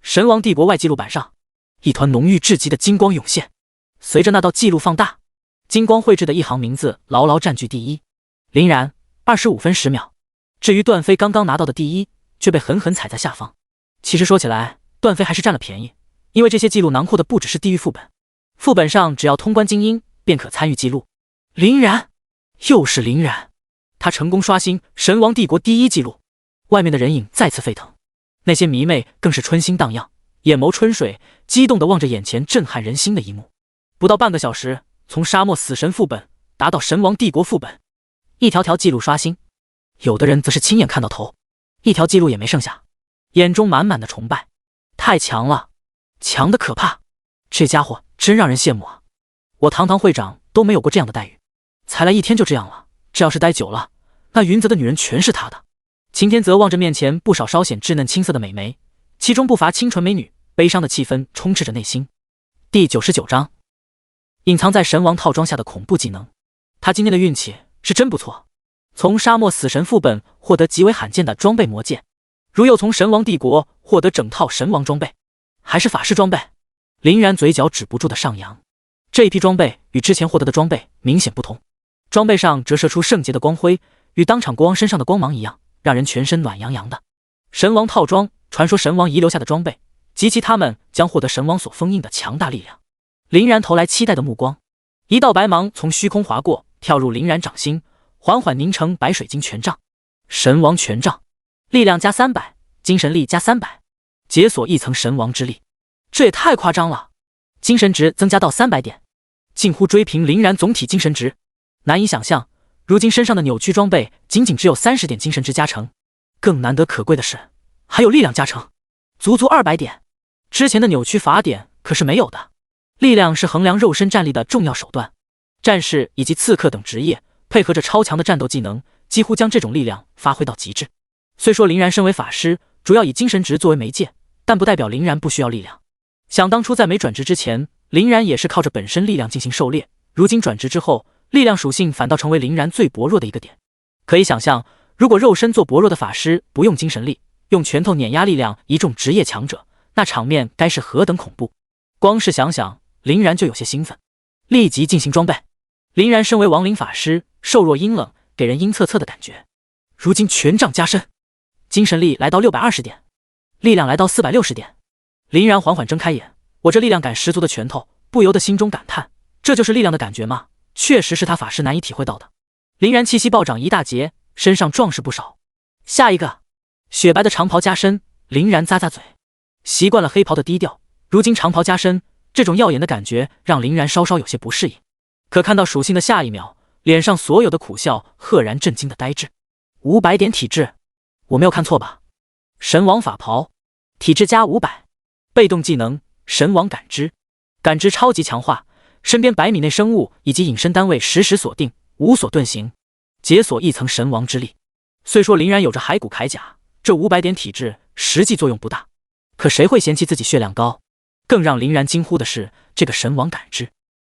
神王帝国外记录板上，一团浓郁至极的金光涌现。随着那道记录放大，金光绘制的一行名字牢牢占据第一：林然25分10秒。至于段飞刚刚拿到的第一，却被狠狠踩在下方。其实说起来，段飞还是占了便宜，因为这些记录囊括的不只是地狱副本，副本上只要通关精英便可参与记录。林然，又是林然，他成功刷新神王帝国第一记录。外面的人影再次沸腾，那些迷妹更是春心荡漾，眼眸春水，激动地望着眼前震撼人心的一幕。不到半个小时，从沙漠死神副本达到神王帝国副本，一条条记录刷新。有的人则是亲眼看到头，一条记录也没剩下，眼中满满的崇拜。太强了，强得可怕，这家伙真让人羡慕啊！我堂堂会长都没有过这样的待遇，才来1天就这样了，这要是待久了，那云泽的女人全是他的。秦天泽望着面前不少稍显稚嫩青涩的美眉，其中不乏清纯美女，悲伤的气氛充斥着内心。第99章，隐藏在神王套装下的恐怖技能。他今天的运气是真不错，从沙漠死神副本获得极为罕见的装备魔剑，如又从神王帝国获得整套神王装备，还是法师装备。林然嘴角止不住的上扬，这一批装备与之前获得的装备明显不同，装备上折射出圣洁的光辉，与当场国王身上的光芒一样，让人全身暖洋洋的。神王套装，传说神王遗留下的装备，及其他们将获得神王所封印的强大力量。林然投来期待的目光，一道白芒从虚空划过，跳入林然掌心，缓缓凝成白水晶权杖。神王权杖，力量加300，精神力加300，解锁一层神王之力，这也太夸张了！精神值增加到300点，近乎追平林然总体精神值。难以想象，如今身上的扭曲装备仅只有30点精神值加成，更难得可贵的是，还有力量加成，足200点。之前的扭曲法典可是没有的。力量是衡量肉身战力的重要手段，战士以及刺客等职业配合着超强的战斗技能，几乎将这种力量发挥到极致。虽说林然身为法师，主要以精神值作为媒介，但不代表林然不需要力量。想当初在没转职之前，林然也是靠着本身力量进行狩猎，如今转职之后，力量属性反倒成为林然最薄弱的一个点。可以想象，如果肉身做薄弱的法师不用精神力，用拳头碾压力量一众职业强者，那场面该是何等恐怖！光是想想，林然就有些兴奋，立即进行装备。林然身为亡灵法师，瘦弱阴冷，给人阴恻恻的感觉。如今权杖加身，精神力来到620点，力量来到460点。林然缓缓睁开眼，我这力量感十足的拳头，不由得心中感叹，这就是力量的感觉吗？确实是他法师难以体会到的。林然气息暴涨一大截，身上壮实不少。下一个，雪白的长袍加身。林然咂咂嘴，习惯了黑袍的低调，如今长袍加身，这种耀眼的感觉让林然稍稍有些不适应。可看到属性的下一秒，脸上所有的苦笑赫然震惊的呆滞。500点体质，我没有看错吧？神王法袍，体质加500，被动技能神王感知，感知超级强化，身边100米内生物以及隐身单位实时锁定，无所遁形，解锁一层神王之力。虽说林然有着骸骨铠甲，这500点体质实际作用不大，可谁会嫌弃自己血量高？更让林然惊呼的是，这个神王感知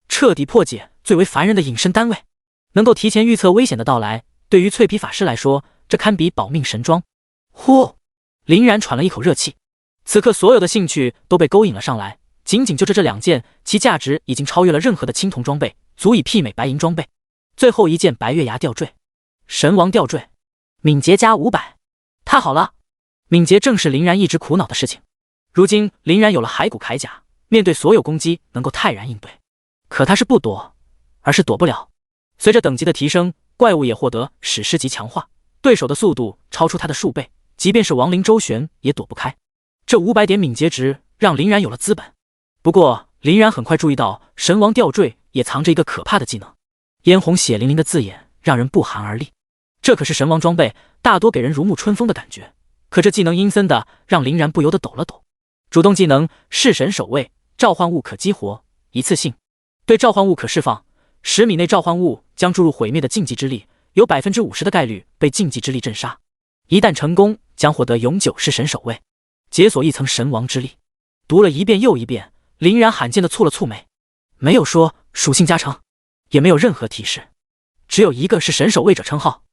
彻底破解最为烦人的隐身单位，能够提前预测危险的到来，对于脆皮法师来说，这堪比保命神装。呼，林然喘了一口热气，此刻所有的兴趣都被勾引了上来，仅仅就这2件，其价值已经超越了任何的青铜装备，足以媲美白银装备。最后一件白月牙吊坠，神王吊坠，敏捷加500，太好了！敏捷正是林然一直苦恼的事情。如今林然有了骸骨铠甲，面对所有攻击能够泰然应对。可他是不躲，而是躲不了。随着等级的提升，怪物也获得史诗级强化，对手的速度超出他的数倍，即便是亡灵周旋也躲不开。这500点敏捷值让林然有了资本。不过林然很快注意到，神王吊坠也藏着一个可怕的技能，嫣红血淋淋的字眼让人不寒而栗。这可是神王装备，大多给人如沐春风的感觉，可这技能阴森的让林然不由得抖了抖。主动技能弑神守卫，召唤物可激活，一次性对召唤物可释放，10米内召唤物将注入毁灭的禁忌之力，有50%的概率被禁忌之力震杀。一旦成功，将获得永久弑神守卫，解锁一层神王之力。读了一遍又一遍，林然罕见的蹙了蹙眉，没有说属性加成，也没有任何提示，只有一个是神守卫者称号，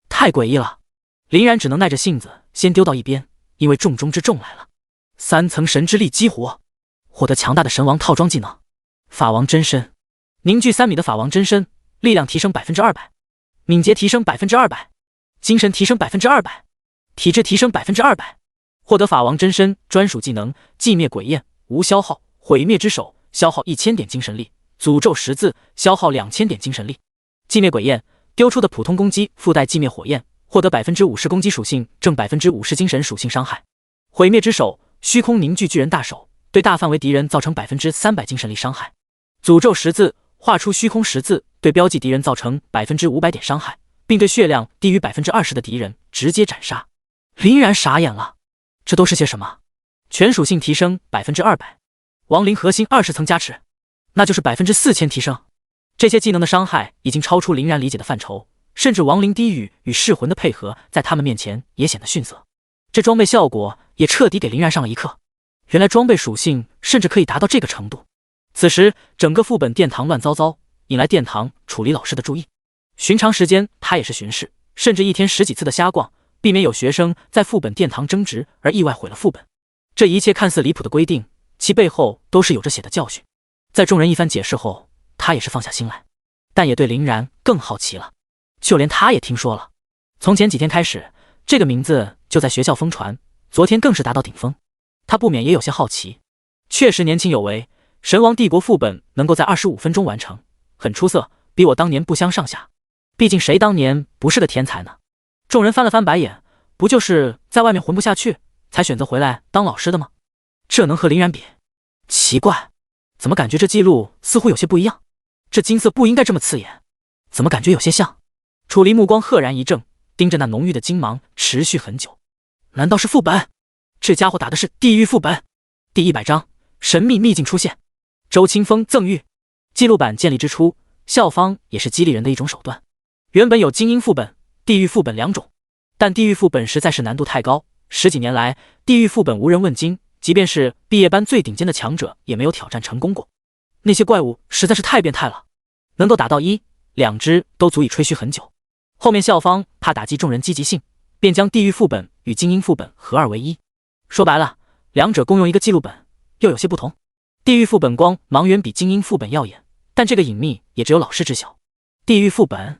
太诡异了。林然只能耐着性子先丢到一边，因为重中之重来了。3层神之力激活，获得强大的神王套装技能。法王真身，凝聚3米的法王真身，力量提升200%，敏捷提升200%，精神提升200%，体质提升200%。获得法王真身专属技能寂灭鬼焰，无消耗。毁灭之手消耗1000点精神力，诅咒十字消耗2000点精神力。寂灭鬼焰丢出的普通攻击附带寂灭火焰，获得50%攻击属性正50%精神属性伤害。毁灭之手虚空凝聚巨人大手，对大范围敌人造成300%精神力伤害。诅咒十字画出虚空十字，对标记敌人造成500点伤害，并对血量低于20%的敌人直接斩杀。林然傻眼了，这都是些什么？全属性提升200%，亡灵核心20层加持，那就是4000提升。这些技能的伤害已经超出林然理解的范畴，甚至亡灵低语与噬魂的配合在他们面前也显得逊色。这装备效果也彻底给林然上了一课，原来装备属性甚至可以达到这个程度。此时整个副本殿堂乱糟糟，引来殿堂处理老师的注意。寻常时间他也是巡视，甚至一天10几次的瞎逛，避免有学生在副本殿堂争执而意外毁了副本。这一切看似离谱的规定，其背后都是有着血的教训。在众人一番解释后，他也是放下心来，但也对林然更好奇了。就连他也听说了，从前几天开始，这个名字就在学校疯传，昨天更是达到顶峰。他不免也有些好奇，确实年轻有为，神王帝国副本能够在25分钟完成，很出色，比我当年不相上下。毕竟谁当年不是个天才呢？众人翻了翻白眼，不就是在外面混不下去，才选择回来当老师的吗？这能和林然比？奇怪，怎么感觉这记录似乎有些不一样？这金色不应该这么刺眼，怎么感觉有些像？楚离目光赫然一怔，盯着那浓郁的金芒持续很久。难道是副本？这家伙打的是地狱副本。第100章神秘秘境出现。周清风赠玉。记录版建立之初，校方也是激励人的一种手段。原本有精英副本、地狱副本2种，但地狱副本实在是难度太高，10几年来地狱副本无人问津，即便是毕业班最顶尖的强者也没有挑战成功过。那些怪物实在是太变态了，能够打到1、2只都足以吹嘘很久。后面校方怕打击众人积极性，便将地狱副本与精英副本合二为一。说白了，两者共用一个记录本，又有些不同。地狱副本光芒远比精英副本耀眼，但这个隐秘也只有老师知晓。地狱副本，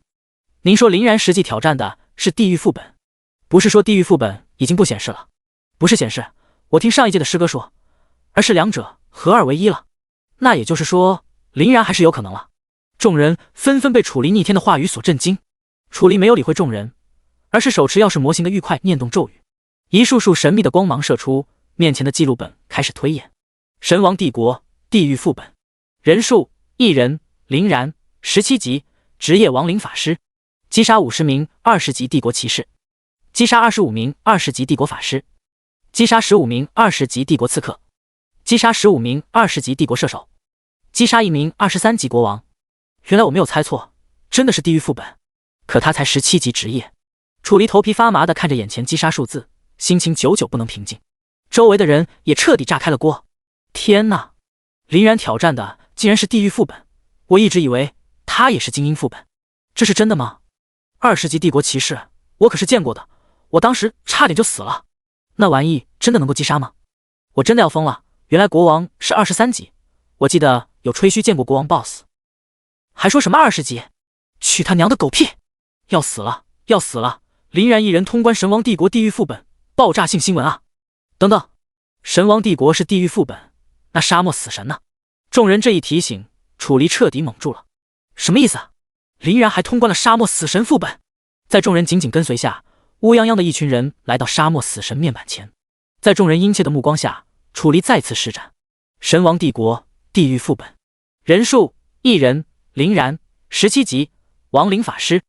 您说林然实际挑战的是地狱副本，不是说地狱副本已经不显示了？不是显示，我听上一届的师哥说，而是两者合二为一了。那也就是说，林然还是有可能了。众人纷纷被楚离逆天的话语所震惊。楚离没有理会众人，而是手持钥匙模型的玉块念动咒语，一束束神秘的光芒射出，面前的记录本开始推演。神王帝国地狱副本，人数1人，林然，17级，职业亡灵法师，击杀50名20级帝国骑士，击杀25名20级帝国法师，击杀15名20级帝国刺客，击杀15名20级帝国射手，击杀1名23级国王。原来我没有猜错，真的是地狱副本。可他才17级职业。楚离头皮发麻地看着眼前击杀数字，心情久久不能平静。周围的人也彻底炸开了锅。天哪，林然挑战的竟然是地狱副本，我一直以为他也是精英副本，这是真的吗？20级帝国骑士我可是见过的，我当时差点就死了。那玩意真的能够击杀吗？我真的要疯了，原来国王是23级，我记得有吹嘘见过国王 BOSS， 还说什么20级，去他娘的狗屁！要死了，要死了！林然一人通关神王帝国地狱副本，爆炸性新闻啊！等等，神王帝国是地狱副本，那沙漠死神呢？众人这一提醒，楚离彻底懵住了。什么意思啊？林然还通关了沙漠死神副本？在众人紧紧跟随下，乌泱泱的一群人来到沙漠死神面板前。在众人殷切的目光下，楚离再次施展神王帝国地狱副本，人数1人，林然，17级，亡灵法师。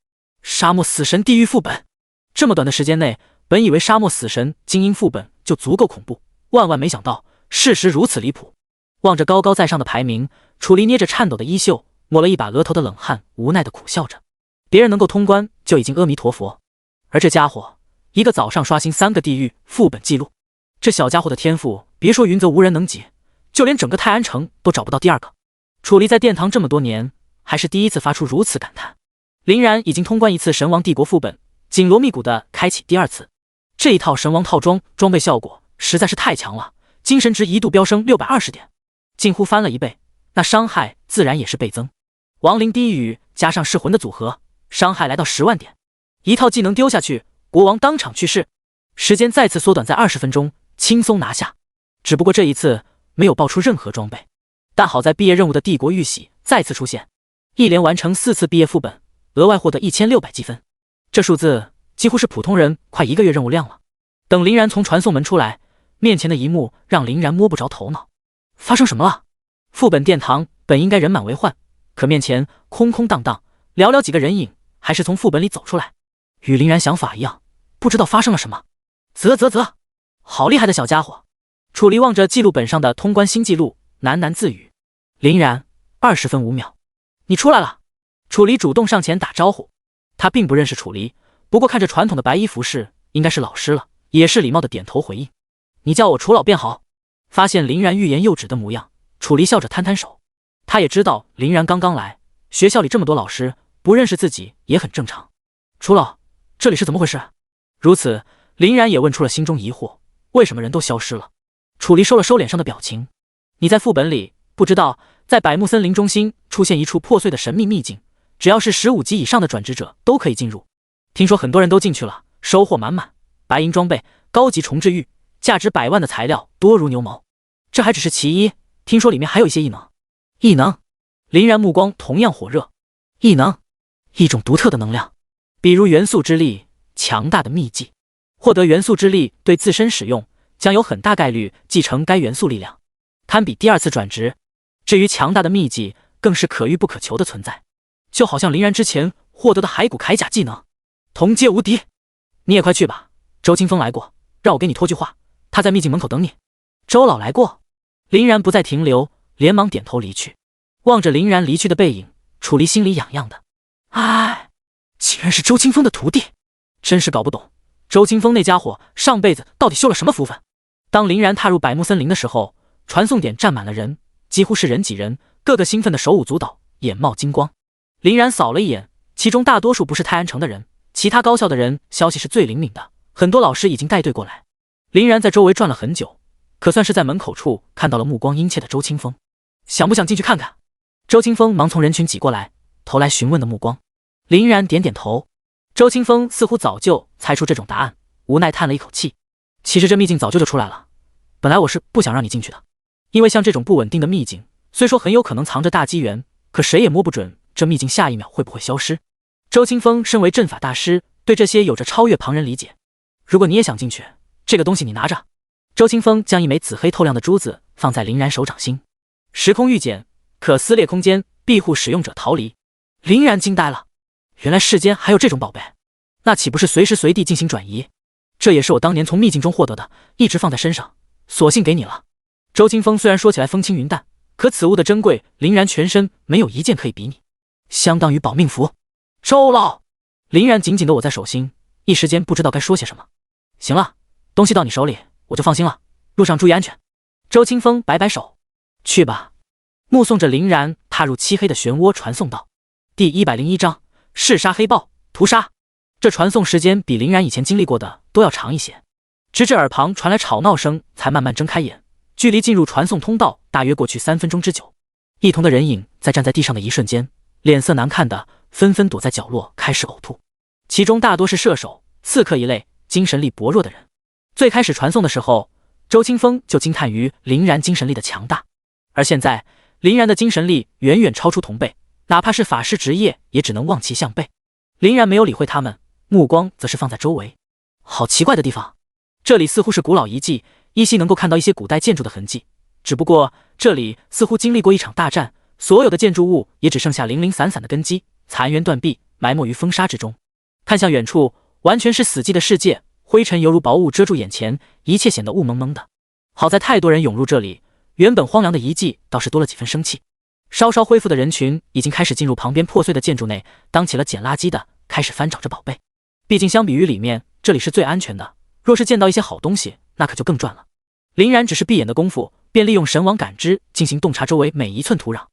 沙漠死神地狱副本，这么短的时间内，本以为沙漠死神精英副本就足够恐怖，万万没想到事实如此离谱。望着高高在上的排名，楚离捏着颤抖的衣袖，抹了一把额头的冷汗，无奈的苦笑着。别人能够通关就已经阿弥陀佛，而这家伙一个早上刷新3个地狱副本记录，这小家伙的天赋别说云泽无人能及，就连整个泰安城都找不到第二个。楚离在殿堂这么多年，还是第一次发出如此感叹。林然已经通关一次神王帝国副本，紧锣密鼓的开启第二次。这一套神王套装装备效果实在是太强了，精神值一度飙升620点，近乎翻了1倍，那伤害自然也是倍增。亡灵低语加上噬魂的组合，伤害来到10万点，一套技能丢下去，国王当场去世，时间再次缩短在20分钟，轻松拿下。只不过这一次没有爆出任何装备，但好在毕业任务的帝国玉玺再次出现，一连完成4次毕业副本，额外获得1600积分，这数字几乎是普通人快1个月任务量了。等林然从传送门出来，面前的一幕让林然摸不着头脑，发生什么了？副本殿堂本应该人满为患，可面前空空荡荡，寥寥几个人影还是从副本里走出来，与林然想法一样，不知道发生了什么。啧，好厉害的小家伙！楚离望着记录本上的通关新纪录，喃喃自语。林然20分5秒，你出来了。楚离主动上前打招呼，他并不认识楚离，不过看着传统的白衣服饰，应该是老师了，也是礼貌的点头回应。你叫我楚老便好。发现林然欲言又止的模样，楚离笑着摊摊手。他也知道林然刚刚来，学校里这么多老师，不认识自己也很正常。楚老，这里是怎么回事？如此，林然也问出了心中疑惑，为什么人都消失了？楚离收了收脸上的表情。你在副本里不知道，在百木森林中心出现一处破碎的神秘秘境，只要是15级以上的转职者都可以进入。听说很多人都进去了，收获满满，白银装备、高级重置玉，价值100万的材料多如牛毛。这还只是其一，听说里面还有一些异能。异能？林然目光同样火热。异能，一种独特的能量，比如元素之力，强大的秘技。获得元素之力对自身使用，将有很大概率继承该元素力量，堪比第2次转职。至于强大的秘技，更是可遇不可求的存在，就好像林然之前获得的骸骨铠甲技能，同阶无敌。你也快去吧，周清风来过，让我给你托句话，他在秘境门口等你。周老来过。林然不再停留，连忙点头离去。望着林然离去的背影，楚离心里痒痒的。哎，竟然是周清风的徒弟，真是搞不懂周清风那家伙上辈子到底修了什么符粉。当林然踏入百木森林的时候，传送点站满了人，几乎是人挤人，个个兴奋的手舞足蹈，眼冒金光。林然扫了一眼，其中大多数不是泰安城的人，其他高校的人消息是最灵敏的，很多老师已经带队过来。林然在周围转了很久，可算是在门口处看到了目光殷切的周清风。想不想进去看看？周清风忙从人群挤过来，投来询问的目光。林然点点头。周清风似乎早就猜出这种答案，无奈叹了一口气。其实这秘境早就出来了，本来我是不想让你进去的，因为像这种不稳定的秘境，虽说很有可能藏着大机缘，可谁也摸不准这秘境下一秒会不会消失。周清风身为阵法大师，对这些有着超越旁人理解。如果你也想进去，这个东西你拿着。周清风将一枚紫黑透亮的珠子放在林然手掌心，时空预检，可撕裂空间，庇护使用者逃离。林然惊呆了，原来世间还有这种宝贝，那岂不是随时随地进行转移？这也是我当年从秘境中获得的，一直放在身上，索性给你了。周清风虽然说起来风轻云淡，可此物的珍贵，林然全身没有一件可以比拟，相当于保命符。周老，林然紧紧地握在手心，一时间不知道该说些什么。行了，东西到你手里，我就放心了，路上注意安全。周清风摆摆手，去吧。目送着林然踏入漆黑的漩涡，传送道。第101章嗜杀黑豹屠杀。这传送时间比林然以前经历过的都要长一些，直至耳旁传来吵闹声，才慢慢睁开眼。距离进入传送通道大约过去3分钟之久。一同的人影在站在地上的一瞬间，脸色难看的纷纷躲在角落开始呕吐，其中大多是射手、刺客一类精神力薄弱的人。最开始传送的时候，周清风就惊叹于林然精神力的强大，而现在林然的精神力远远超出同辈，哪怕是法师职业也只能望其项背。林然没有理会他们，目光则是放在周围。好奇怪的地方，这里似乎是古老遗迹，依稀能够看到一些古代建筑的痕迹，只不过这里似乎经历过一场大战，所有的建筑物也只剩下零零散散的根基，残垣断壁，埋没于风沙之中。看向远处，完全是死寂的世界，灰尘犹如薄雾遮住眼前，一切显得雾蒙蒙的。好在太多人涌入这里，原本荒凉的遗迹倒是多了几分生气。稍稍恢复的人群已经开始进入旁边破碎的建筑内，当起了捡垃圾的，开始翻找着宝贝。毕竟相比于里面，这里是最安全的，若是见到一些好东西，那可就更赚了。林然只是闭眼的功夫，便利用神王感知进行洞察周围每一寸土壤。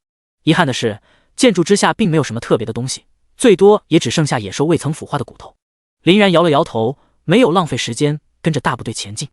遗憾的是，建筑之下并没有什么特别的东西，最多也只剩下野兽未曾腐化的骨头。林然摇了摇头，没有浪费时间，跟着大部队前进。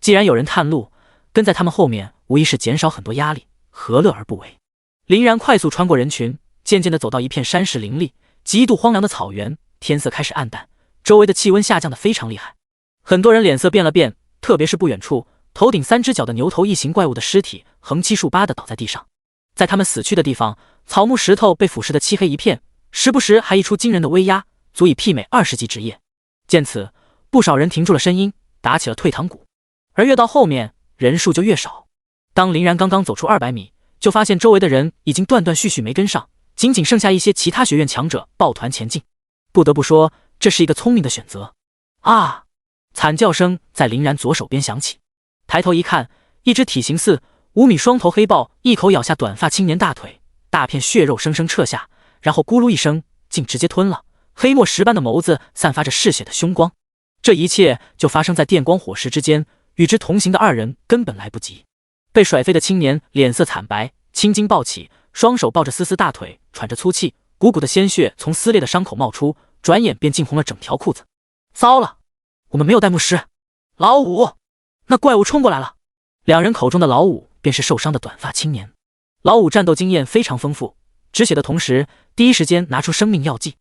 既然有人探路，跟在他们后面无疑是减少很多压力，何乐而不为？林然快速穿过人群，渐渐地走到一片山势林立、极度荒凉的草原，天色开始暗淡，周围的气温下降得非常厉害。很多人脸色变了变，特别是不远处，头顶3只脚的牛头异形怪物的尸体横七竖八地倒在地上。在他们死去的地方，草木石头被腐蚀得漆黑一片，时不时还溢出惊人的威压，足以媲美20级职业。见此，不少人停住了声音，打起了退堂鼓。而越到后面，人数就越少。当林然刚刚走出200米，就发现周围的人已经断断续续没跟上，仅仅剩下一些其他学院强者抱团前进。不得不说，这是一个聪明的选择。啊！惨叫声在林然左手边响起，抬头一看，一只体型4、5米双头黑豹一口咬下短发青年大腿，大片血肉生生撤下，然后咕噜一声，竟直接吞了。黑墨石般的眸子散发着嗜血的凶光。这一切就发生在电光火石之间，与之同行的2人根本来不及。被甩飞的青年脸色惨白，青筋暴起，双手抱着丝大腿，喘着粗气，股股的鲜血从撕裂的伤口冒出，转眼便浸红了整条裤子。糟了，我们没有带牧师。老五，那怪物冲过来了。2人口中的老五便是受伤的短发青年。老五战斗经验非常丰富，止血的同时第一时间拿出生命药剂，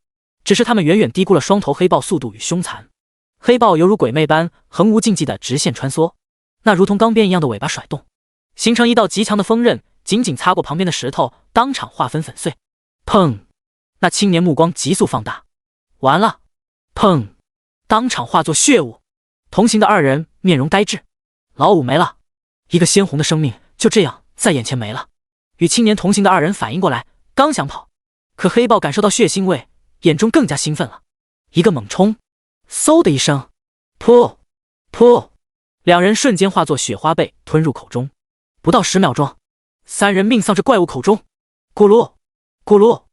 只是他们远远低估了双头黑豹速度与凶残。黑豹犹如鬼魅般横无禁忌的直线穿梭，那如同钢鞭一样的尾巴甩动，形成一道极强的锋刃，紧紧擦过旁边的石头，当场划分粉碎。砰！那青年目光急速放大，完了！砰！当场化作血雾。同行的2人面容呆滞，老五没了，一个鲜红的生命就这样在眼前没了。与青年同行的2人反应过来，刚想跑，可黑豹感受到血腥味，眼中更加兴奋了，一个猛冲，嗖的一声，噗噗，2人瞬间化作雪花被吞入口中。不到10秒钟，3人命丧这怪物口中。咕噜咕噜，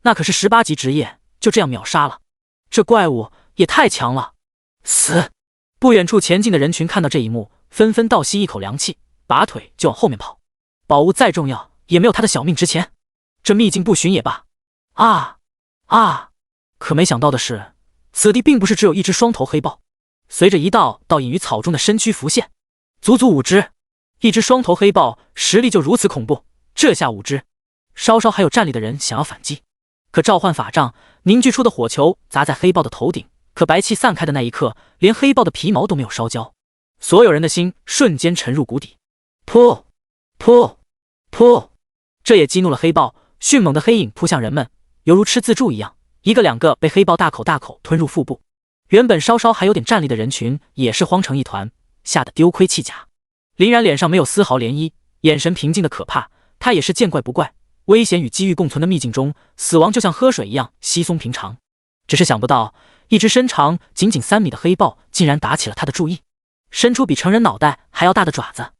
那可是18级职业，就这样秒杀了。这怪物也太强了！死！不远处前进的人群看到这一幕，纷纷倒吸一口凉气，拔腿就往后面跑。宝物再重要，也没有他的小命值钱。这秘境不寻也罢。可没想到的是，此地并不是只有一只双头黑豹。随着一道道隐于草中的身躯浮现，足足5只。一只双头黑豹实力就如此恐怖，这下5只，稍稍还有战力的人想要反击，可召唤法杖凝聚出的火球砸在黑豹的头顶，可白气散开的那一刻，连黑豹的皮毛都没有烧焦，所有人的心瞬间沉入谷底。噗噗噗！这也激怒了黑豹，迅猛的黑影扑向人们，犹如吃自助一样，一个两个被黑豹大口大口吞入腹部。原本稍稍还有点战力的人群也是慌成一团，吓得丢盔弃甲。林然脸上没有丝毫涟漪，眼神平静的可怕。他也是见怪不怪，危险与机遇共存的秘境中，死亡就像喝水一样稀松平常。只是想不到，一只身长仅仅3米的黑豹竟然打起了他的注意，伸出比成人脑袋还要大的爪子。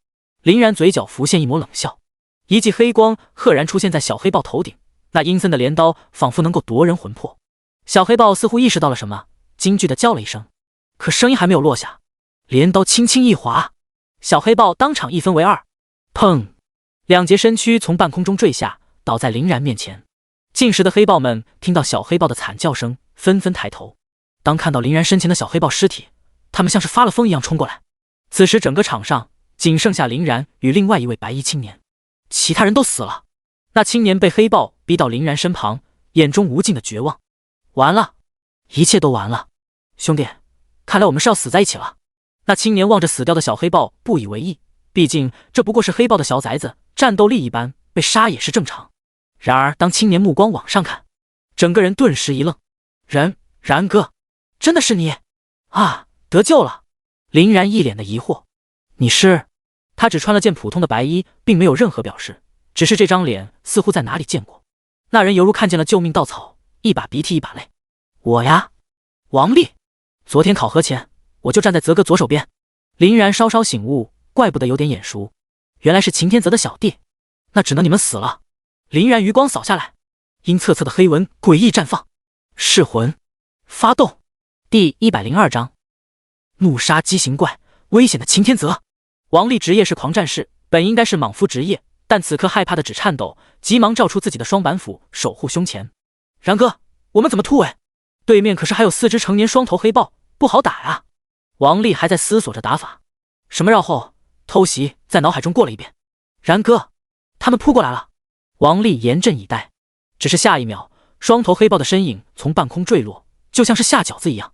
林然嘴角浮现一抹冷笑，一记黑光赫然出现在小黑豹头顶，那阴森的镰刀仿佛能够夺人魂魄。小黑豹似乎意识到了什么，惊惧地叫了一声，可声音还没有落下，镰刀轻轻一划，小黑豹当场一分为2，砰！2截身躯从半空中坠下，倒在林然面前。进食的黑豹们听到小黑豹的惨叫声，纷纷抬头。当看到林然身前的小黑豹尸体，他们像是发了疯一样冲过来。此时整个场上仅剩下林然与另外一位白衣青年，其他人都死了。那青年被黑豹逼到林然身旁，眼中无尽的绝望。完了，一切都完了，兄弟，看来我们是要死在一起了。那青年望着死掉的小黑豹不以为意，毕竟这不过是黑豹的小崽子，战斗力一般，被杀也是正常。然而当青年目光往上看，整个人顿时一愣，然哥，真的是你啊，得救了。林然一脸的疑惑，你是？他只穿了件普通的白衣，并没有任何表示，只是这张脸似乎在哪里见过。那人犹如看见了救命稻草，一把鼻涕一把泪。我呀，王丽，昨天考核前我就站在泽哥左手边。林然稍稍醒悟，怪不得有点眼熟，原来是擎天泽的小弟，那只能你们死了。林然余光扫下来，阴恻恻的黑纹诡异绽放。噬魂发动。第102章，怒杀畸形怪，危险的擎天泽。王丽职业是狂战士，本应该是莽夫职业，但此刻害怕的只颤抖，急忙照出自己的双板斧守护胸前。然哥，我们怎么突围？对面可是还有4只成年双头黑豹，不好打啊！王丽还在思索着打法。什么绕后偷袭在脑海中过了一遍。然哥，他们扑过来了！王丽严阵以待，只是下一秒，双头黑豹的身影从半空坠落，就像是下饺子一样，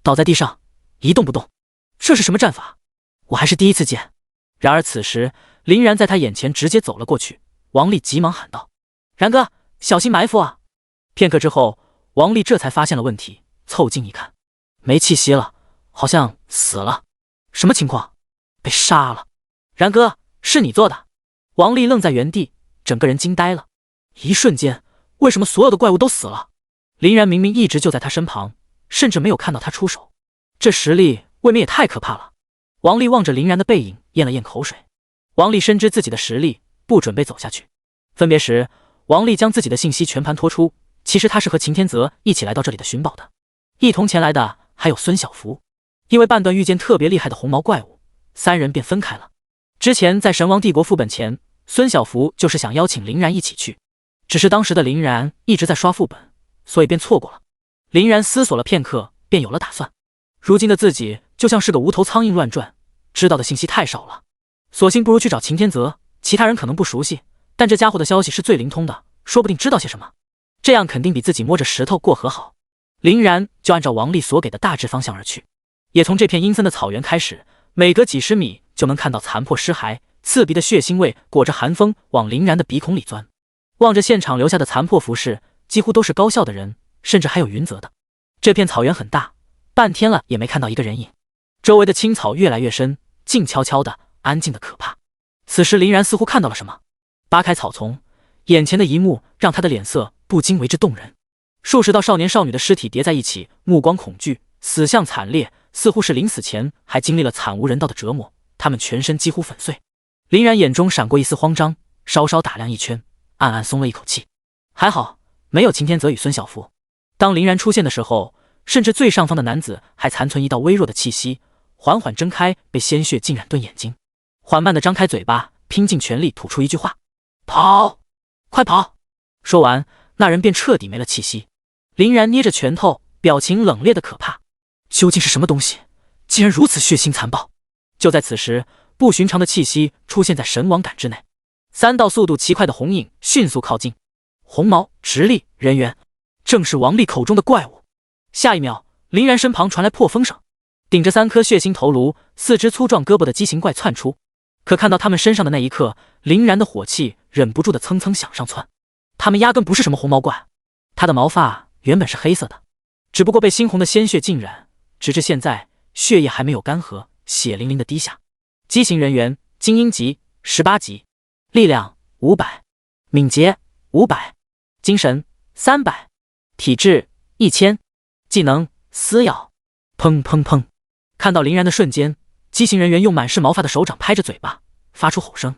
倒在地上一动不动。这是什么战法？我还是第一次见。然而此时，林然在他眼前直接走了过去。王丽急忙喊道：“然哥，小心埋伏啊！”片刻之后，王丽这才发现了问题，凑近一看，没气息了，好像死了。什么情况？被杀了？然哥，是你做的？王丽愣在原地，整个人惊呆了。一瞬间，为什么所有的怪物都死了？林然明明一直就在他身旁，甚至没有看到他出手，这实力未免也太可怕了。王丽望着林然的背影，咽了咽口水。王丽深知自己的实力，不准备走下去。分别时，王丽将自己的信息全盘托出，其实他是和秦天泽一起来到这里的寻宝的，一同前来的还有孙小福。因为半段遇见特别厉害的红毛怪物，3人便分开了。之前在神王帝国副本前，孙小福就是想邀请林然一起去，只是当时的林然一直在刷副本，所以便错过了。林然思索了片刻，便有了打算。如今的自己就像是个无头苍蝇乱转，知道的信息太少了，索性不如去找秦天泽。其他人可能不熟悉，但这家伙的消息是最灵通的，说不定知道些什么，这样肯定比自己摸着石头过河好。林然就按照王丽所给的大致方向而去，也从这片阴森的草原开始，每隔几十米就能看到残破尸骸，刺鼻的血腥味裹着寒风往林然的鼻孔里钻。望着现场留下的残破服饰，几乎都是高校的人，甚至还有云泽的。这片草原很大，半天了也没看到一个人影，周围的青草越来越深，静悄悄的，安静的可怕。此时林然似乎看到了什么，扒开草丛，眼前的一幕让他的脸色不禁为之动人。数十道少年少女的尸体叠在一起，目光恐惧，死相惨烈，似乎是临死前还经历了惨无人道的折磨，他们全身几乎粉碎。林然眼中闪过一丝慌张，稍稍打量一圈，暗暗松了一口气。还好没有秦天泽与孙小福。当林然出现的时候，甚至最上方的男子还残存一道微弱的气息，缓缓睁开被鲜血浸染钝眼睛，缓慢地张开嘴巴，拼尽全力吐出一句话：“跑，快跑！”说完，那人便彻底没了气息。林然捏着拳头，表情冷冽的可怕。究竟是什么东西，竟然如此血腥残暴？就在此时，不寻常的气息出现在神王感知内，3道速度奇快的红影迅速靠近。红毛、直立、人猿，正是王丽口中的怪物。下一秒，林然身旁传来破风声，顶着3颗血腥头颅、4只粗壮胳膊的畸形怪窜出。可看到他们身上的那一刻，林然的火气忍不住的蹭蹭向上窜。他们压根不是什么红毛怪，他的毛发原本是黑色的，只不过被猩红的鲜血浸染，直至现在血液还没有干涸，血淋淋的滴下。畸形人猿，精英级18级，力量500，敏捷500，精神300，体质1000，技能撕咬。砰砰砰！看到林然的瞬间，畸形人猿用满是毛发的手掌拍着嘴巴，发出吼声，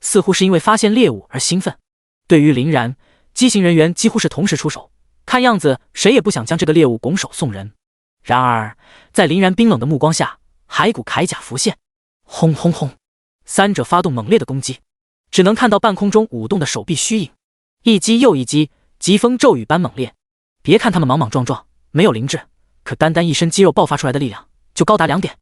似乎是因为发现猎物而兴奋。对于林然，畸形人猿几乎是同时出手，看样子谁也不想将这个猎物拱手送人。然而在林然冰冷的目光下，骸骨铠甲浮现，轰轰轰，3者发动猛烈的攻击，只能看到半空中舞动的手臂虚影，一击又一击，疾风骤雨般猛烈。别看他们莽莽撞撞，没有灵智，可单单一身肌肉爆发出来的力量就高达2点。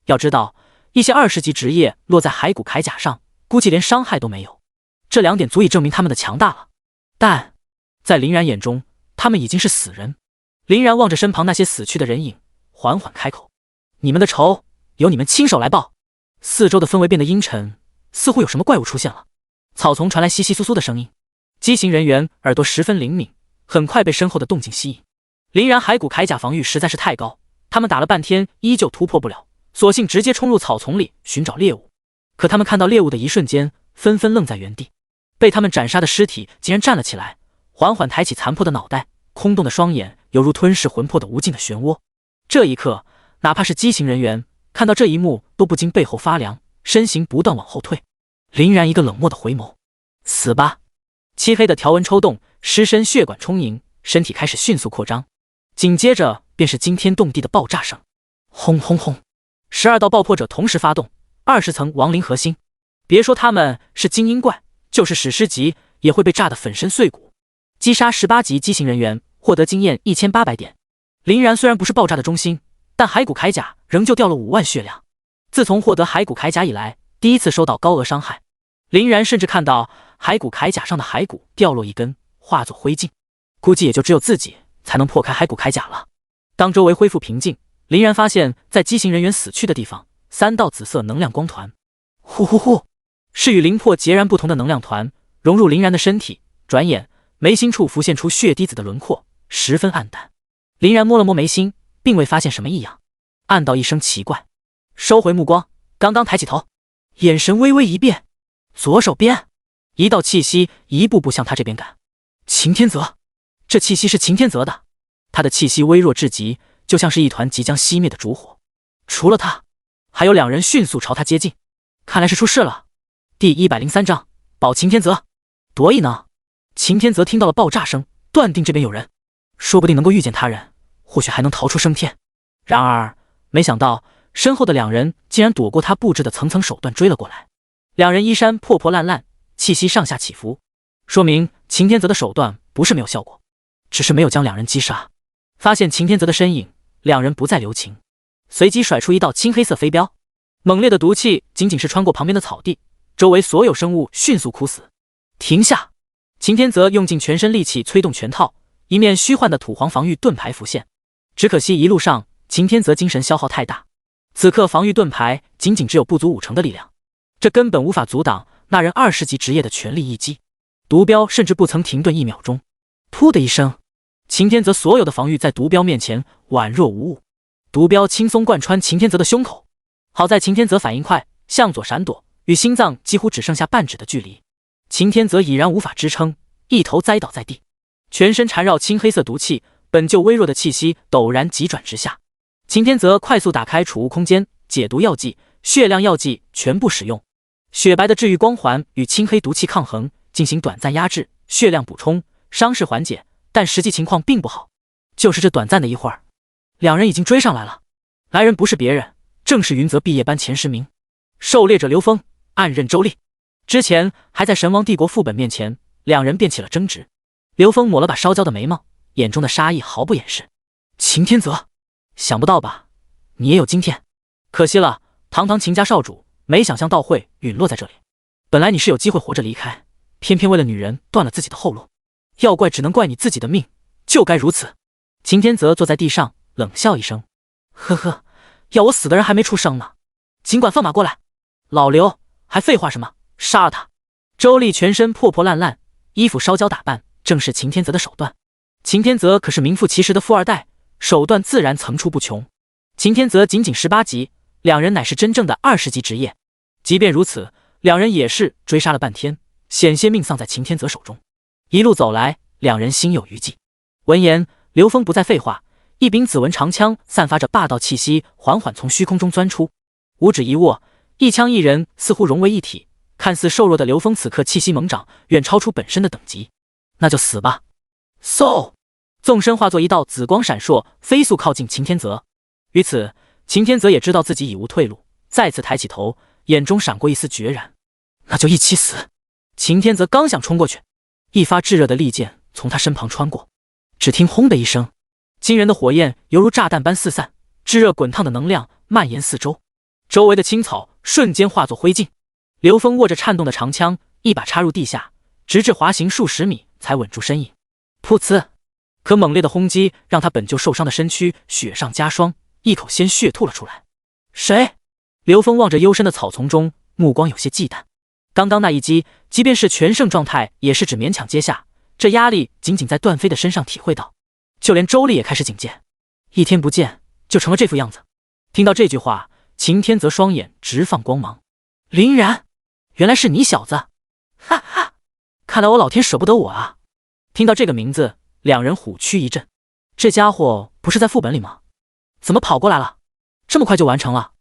要知道，一些20级职业落在骸骨铠甲上，估计连伤害都没有，这2点足以证明他们的强大了。但在林然眼中，他们已经是死人。林然望着身旁那些死去的人影，缓缓开口：“你们的仇由你们亲手来报。”四周的氛围变得阴沉，似乎有什么怪物出现了。草丛传来窸窸窣窣的声音，畸形人猿耳朵十分灵敏，很快被身后的动静吸引。林然骸骨铠甲防御实在是太高，他们打了半天依旧突破不了，索性直接冲入草丛里寻找猎物。可他们看到猎物的一瞬间，纷纷愣在原地。被他们斩杀的尸体竟然站了起来，缓缓抬起残破的脑袋，空洞的双眼犹如吞噬魂魄的无尽的漩涡。这一刻，哪怕是畸形人猿看到这一幕都不禁背后发凉，身形不断往后退。林然一个冷漠的回眸：“死吧！”漆黑的条纹抽动，尸身血管充盈，身体开始迅速扩张，紧接着便是惊天动地的爆炸声，轰轰轰！12道爆破者同时发动，20层亡灵核心。别说他们是精英怪，就是史诗级也会被炸得粉身碎骨。击杀18级机型人员，获得经验1800点。林然虽然不是爆炸的中心，但骸骨铠甲仍旧掉了5万血量。自从获得骸骨铠甲以来，第一次收到高额伤害。林然甚至看到骸骨铠甲上的骸骨掉落一根，化作灰烬，估计也就只有自己才能破开骸骨铠甲了。当周围恢复平静，林然发现在机型人员死去的地方，3道紫色能量光团，呼呼呼，是与灵魄截然不同的能量团，融入林然的身体。转眼眉心处浮现出血滴子的轮廓，十分暗淡。林然摸了摸眉心，并未发现什么异样，暗道一声奇怪，收回目光，刚刚抬起头，眼神微微一变，左手边一道气息一步步向他这边赶。擎天泽，这气息是擎天泽的，他的气息微弱至极，就像是一团即将熄灭的烛火。除了他，还有2人迅速朝他接近，看来是出事了。第103章保擎天泽。多异呢？擎天泽听到了爆炸声，断定这边有人，说不定能够遇见他人，或许还能逃出升天。然而没想到身后的2人竟然躲过他布置的层层手段追了过来。2人衣衫破破烂烂，气息上下起伏，说明擎天泽的手段不是没有效果，只是没有将2人击杀。发现擎天泽的身影，2人不再留情，随即甩出一道青黑色飞镖，猛烈的毒气仅仅是穿过旁边的草地，周围所有生物迅速枯死。停下！擎天泽用尽全身力气催动拳套，一面虚幻的土皇防御盾牌浮现。只可惜一路上擎天泽精神消耗太大，此刻防御盾牌仅仅只有不足50%的力量，这根本无法阻挡那人20级职业的全力一击。毒镖甚至不曾停顿1秒钟，噗的一声，擎天泽所有的防御在毒镖面前宛若无物，毒镖轻松贯穿擎天泽的胸口。好在擎天泽反应快，向左闪躲，与心脏几乎只剩下半指的距离。擎天泽已然无法支撑，一头栽倒在地，全身缠绕青黑色毒气，本就微弱的气息陡然急转直下。擎天泽快速打开储物空间，解毒药剂、血量药剂全部使用，雪白的治愈光环与青黑毒气抗衡，进行短暂压制，血量补充，伤势缓解，但实际情况并不好。就是这短暂的一会儿，2人已经追上来了。来人不是别人，正是云泽毕业班前10名，狩猎者刘峰，暗刃周立。之前还在神王帝国副本面前，2人便起了争执。刘峰抹了把烧焦的眉毛，眼中的杀意毫不掩饰。擎天泽，想不到吧，你也有今天。可惜了，堂堂秦家少主，没想象到会陨落在这里。本来你是有机会活着离开，偏偏为了女人断了自己的后路。要怪只能怪你自己的命，就该如此。擎天泽坐在地上冷笑一声，呵呵，要我死的人还没出生呢，尽管放马过来。老刘，还废话什么？杀了他！周丽全身破破烂烂，衣服烧焦打扮，正是擎天泽的手段。擎天泽可是名副其实的富二代，手段自然层出不穷。擎天泽仅仅18级，2人乃是真正的20级职业。即便如此，2人也是追杀了半天，险些命丧在擎天泽手中。一路走来，2人心有余悸。闻言，刘峰不再废话，一柄紫纹长枪散发着霸道气息，缓缓从虚空中钻出，五指一握，一枪一人似乎融为一体。看似瘦弱的刘峰此刻气息猛长，远超出本身的等级。那就死吧！嗖，纵身化作一道紫光闪烁，飞速靠近擎天泽。于此，擎天泽也知道自己已无退路，再次抬起头，眼中闪过一丝决然。那就一起死！擎天泽刚想冲过去，一发炙热的利剑从他身旁穿过，只听轰的一声，惊人的火焰犹如炸弹般四散，炙热滚烫的能量蔓延四周，周围的青草瞬间化作灰烬。刘峰握着颤动的长枪，一把插入地下，直至滑行数十米才稳住身影。噗呲！可猛烈的轰击让他本就受伤的身躯雪上加霜，一口鲜血吐了出来。谁？刘峰望着幽深的草丛中，目光有些忌惮。刚刚那一击，即便是全胜状态，也是只勉强接下，这压力仅仅在段飞的身上体会到。就连周丽也开始警戒，一天不见就成了这副样子。听到这句话，擎天泽双眼直放光芒。林然，原来是你小子！哈哈，看来我老天舍不得我啊！听到这个名字，2人虎躯一震。这家伙不是在副本里吗？怎么跑过来了？这么快就完成了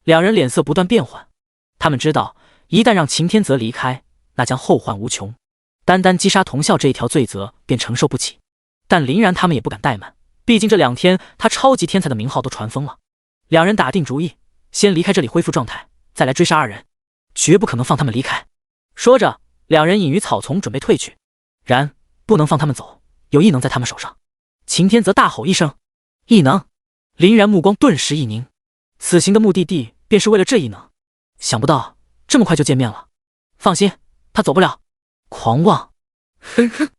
？2人脸色不断变换。他们知道，一旦让擎天泽离开，那将后患无穷。单单击杀童校这一条罪责便承受不起。但林然他们也不敢怠慢，毕竟这2天他超级天才的名号都传疯了。2人打定主意，先离开这里恢复状态，再来追杀2人，绝不可能放他们离开。说着，两人隐于草丛，准备退去。然不能放他们走，有异能在他们手上。秦天则大吼一声：“异能！”林然目光顿时一凝，此行的目的地便是为了这异能。想不到这么快就见面了。放心，他走不了。狂妄！哼哼，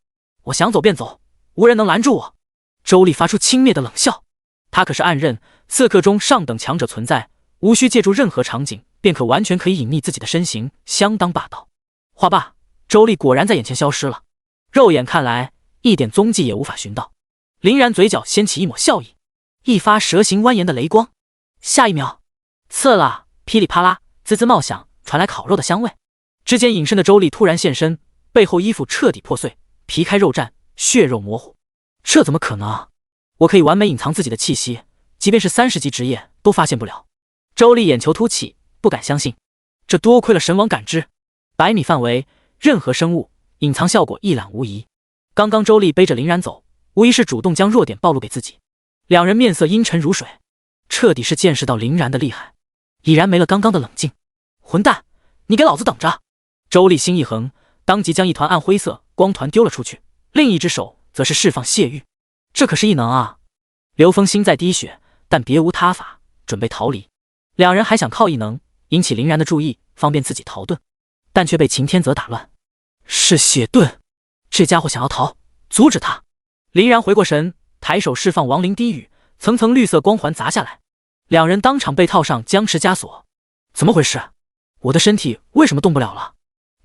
我想走便走，无人能拦住我。周丽发出轻蔑的冷笑。他可是暗认刺客中上等强者存在，无需借助任何场景，便完全可以隐匿自己的身形，相当霸道。话罢，周丽果然在眼前消失了，肉眼看来一点踪迹也无法寻到。林然嘴角掀起一抹笑意，一发蛇形蜿蜒的雷光，下一秒，刺啦，噼里啪啦，滋滋冒响，传来烤肉的香味。之间隐身的周丽突然现身，背后衣服彻底破碎，皮开肉绽，血肉模糊。这怎么可能？我可以完美隐藏自己的气息，即便是30级职业都发现不了。周丽眼球凸起，不敢相信，这多亏了神王感知，100米范围，任何生物隐藏效果一览无遗。刚刚周丽背着林然走，无疑是主动将弱点暴露给自己。两人面色阴沉如水，彻底是见识到林然的厉害，已然没了刚刚的冷静。混蛋，你给老子等着！周丽心一横，当即将一团暗灰色光团丢了出去，另一只手则是释放血域。这可是异能啊！刘峰心在滴血，但别无他法，准备逃离。两人还想靠异能引起林然的注意，方便自己逃遁，但却被秦天泽打乱。是血遁，这家伙想要逃，阻止他！林然回过神，抬手释放亡灵低语，层层绿色光环砸下来，两人当场被套上僵持枷锁。怎么回事？我的身体为什么动不了了？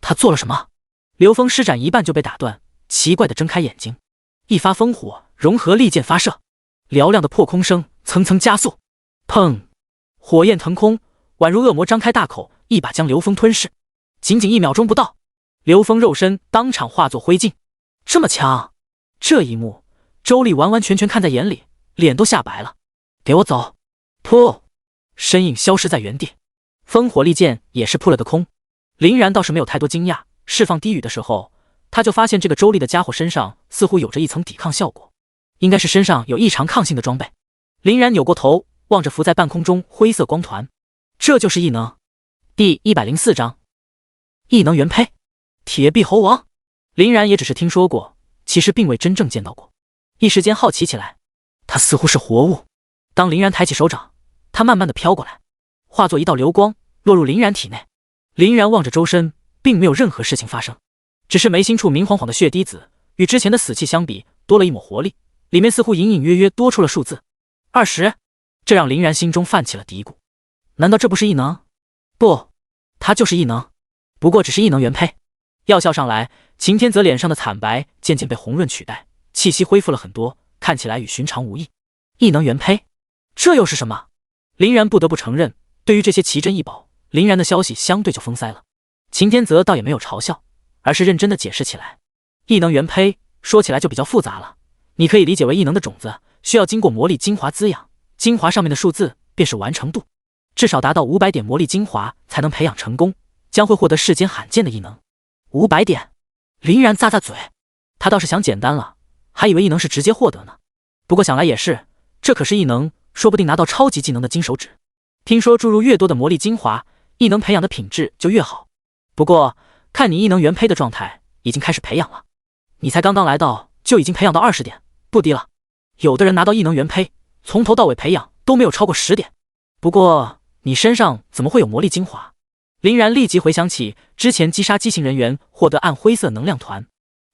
他做了什么？刘峰施展一半就被打断，奇怪地睁开眼睛。一发烽火融合利剑发射，嘹亮的破空声层层加速。砰！火焰腾空，宛如恶魔张开大口，一把将刘峰吞噬。仅1秒钟不到，刘峰肉身当场化作灰烬。这么强！这一幕，周丽完完全全看在眼里，脸都吓白了。给我走！噗！身影消失在原地，烽火利剑也是扑了个空。林然倒是没有太多惊讶，释放低语的时候，他就发现这个周丽的家伙身上似乎有着一层抵抗效果，应该是身上有异常抗性的装备。林然扭过头，望着浮在半空中灰色光团，这就是异能。第104章异能原胚，铁臂猴王。林然也只是听说过，其实并未真正见到过，一时间好奇起来。他似乎是活物。当林然抬起手掌，他慢慢的飘过来，化作一道流光，落入林然体内。林然望着周身，并没有任何事情发生，只是眉心处明晃晃的血滴子与之前的死气相比，多了一抹活力，里面似乎隐隐约约多出了数字20，这让林然心中泛起了嘀咕。难道这不是异能？不，它就是异能，不过只是异能原胚。药效上来，秦天泽脸上的惨白渐渐被红润取代，气息恢复了很多，看起来与寻常无异。异能原胚，这又是什么？林然不得不承认，对于这些奇珍异宝，林然的消息相对就封塞了。秦天泽倒也没有嘲笑，而是认真的解释起来。异能原胚说起来就比较复杂了，你可以理解为异能的种子需要经过魔力精华滋养，精华上面的数字便是完成度，至少达到500点魔力精华才能培养成功，将会获得世间罕见的异能。500点？林然咂咂嘴，他倒是想简单了，还以为异能是直接获得呢。不过想来也是，这可是异能，说不定拿到超级技能的金手指。听说注入越多的魔力精华，异能培养的品质就越好。不过看你异能原胚的状态，已经开始培养了。你才刚刚来到就已经培养到20点，不低了。有的人拿到异能原胚，从头到尾培养都没有超过10点。不过你身上怎么会有魔力精华？林然立即回想起之前击杀畸形人员获得暗灰色能量团，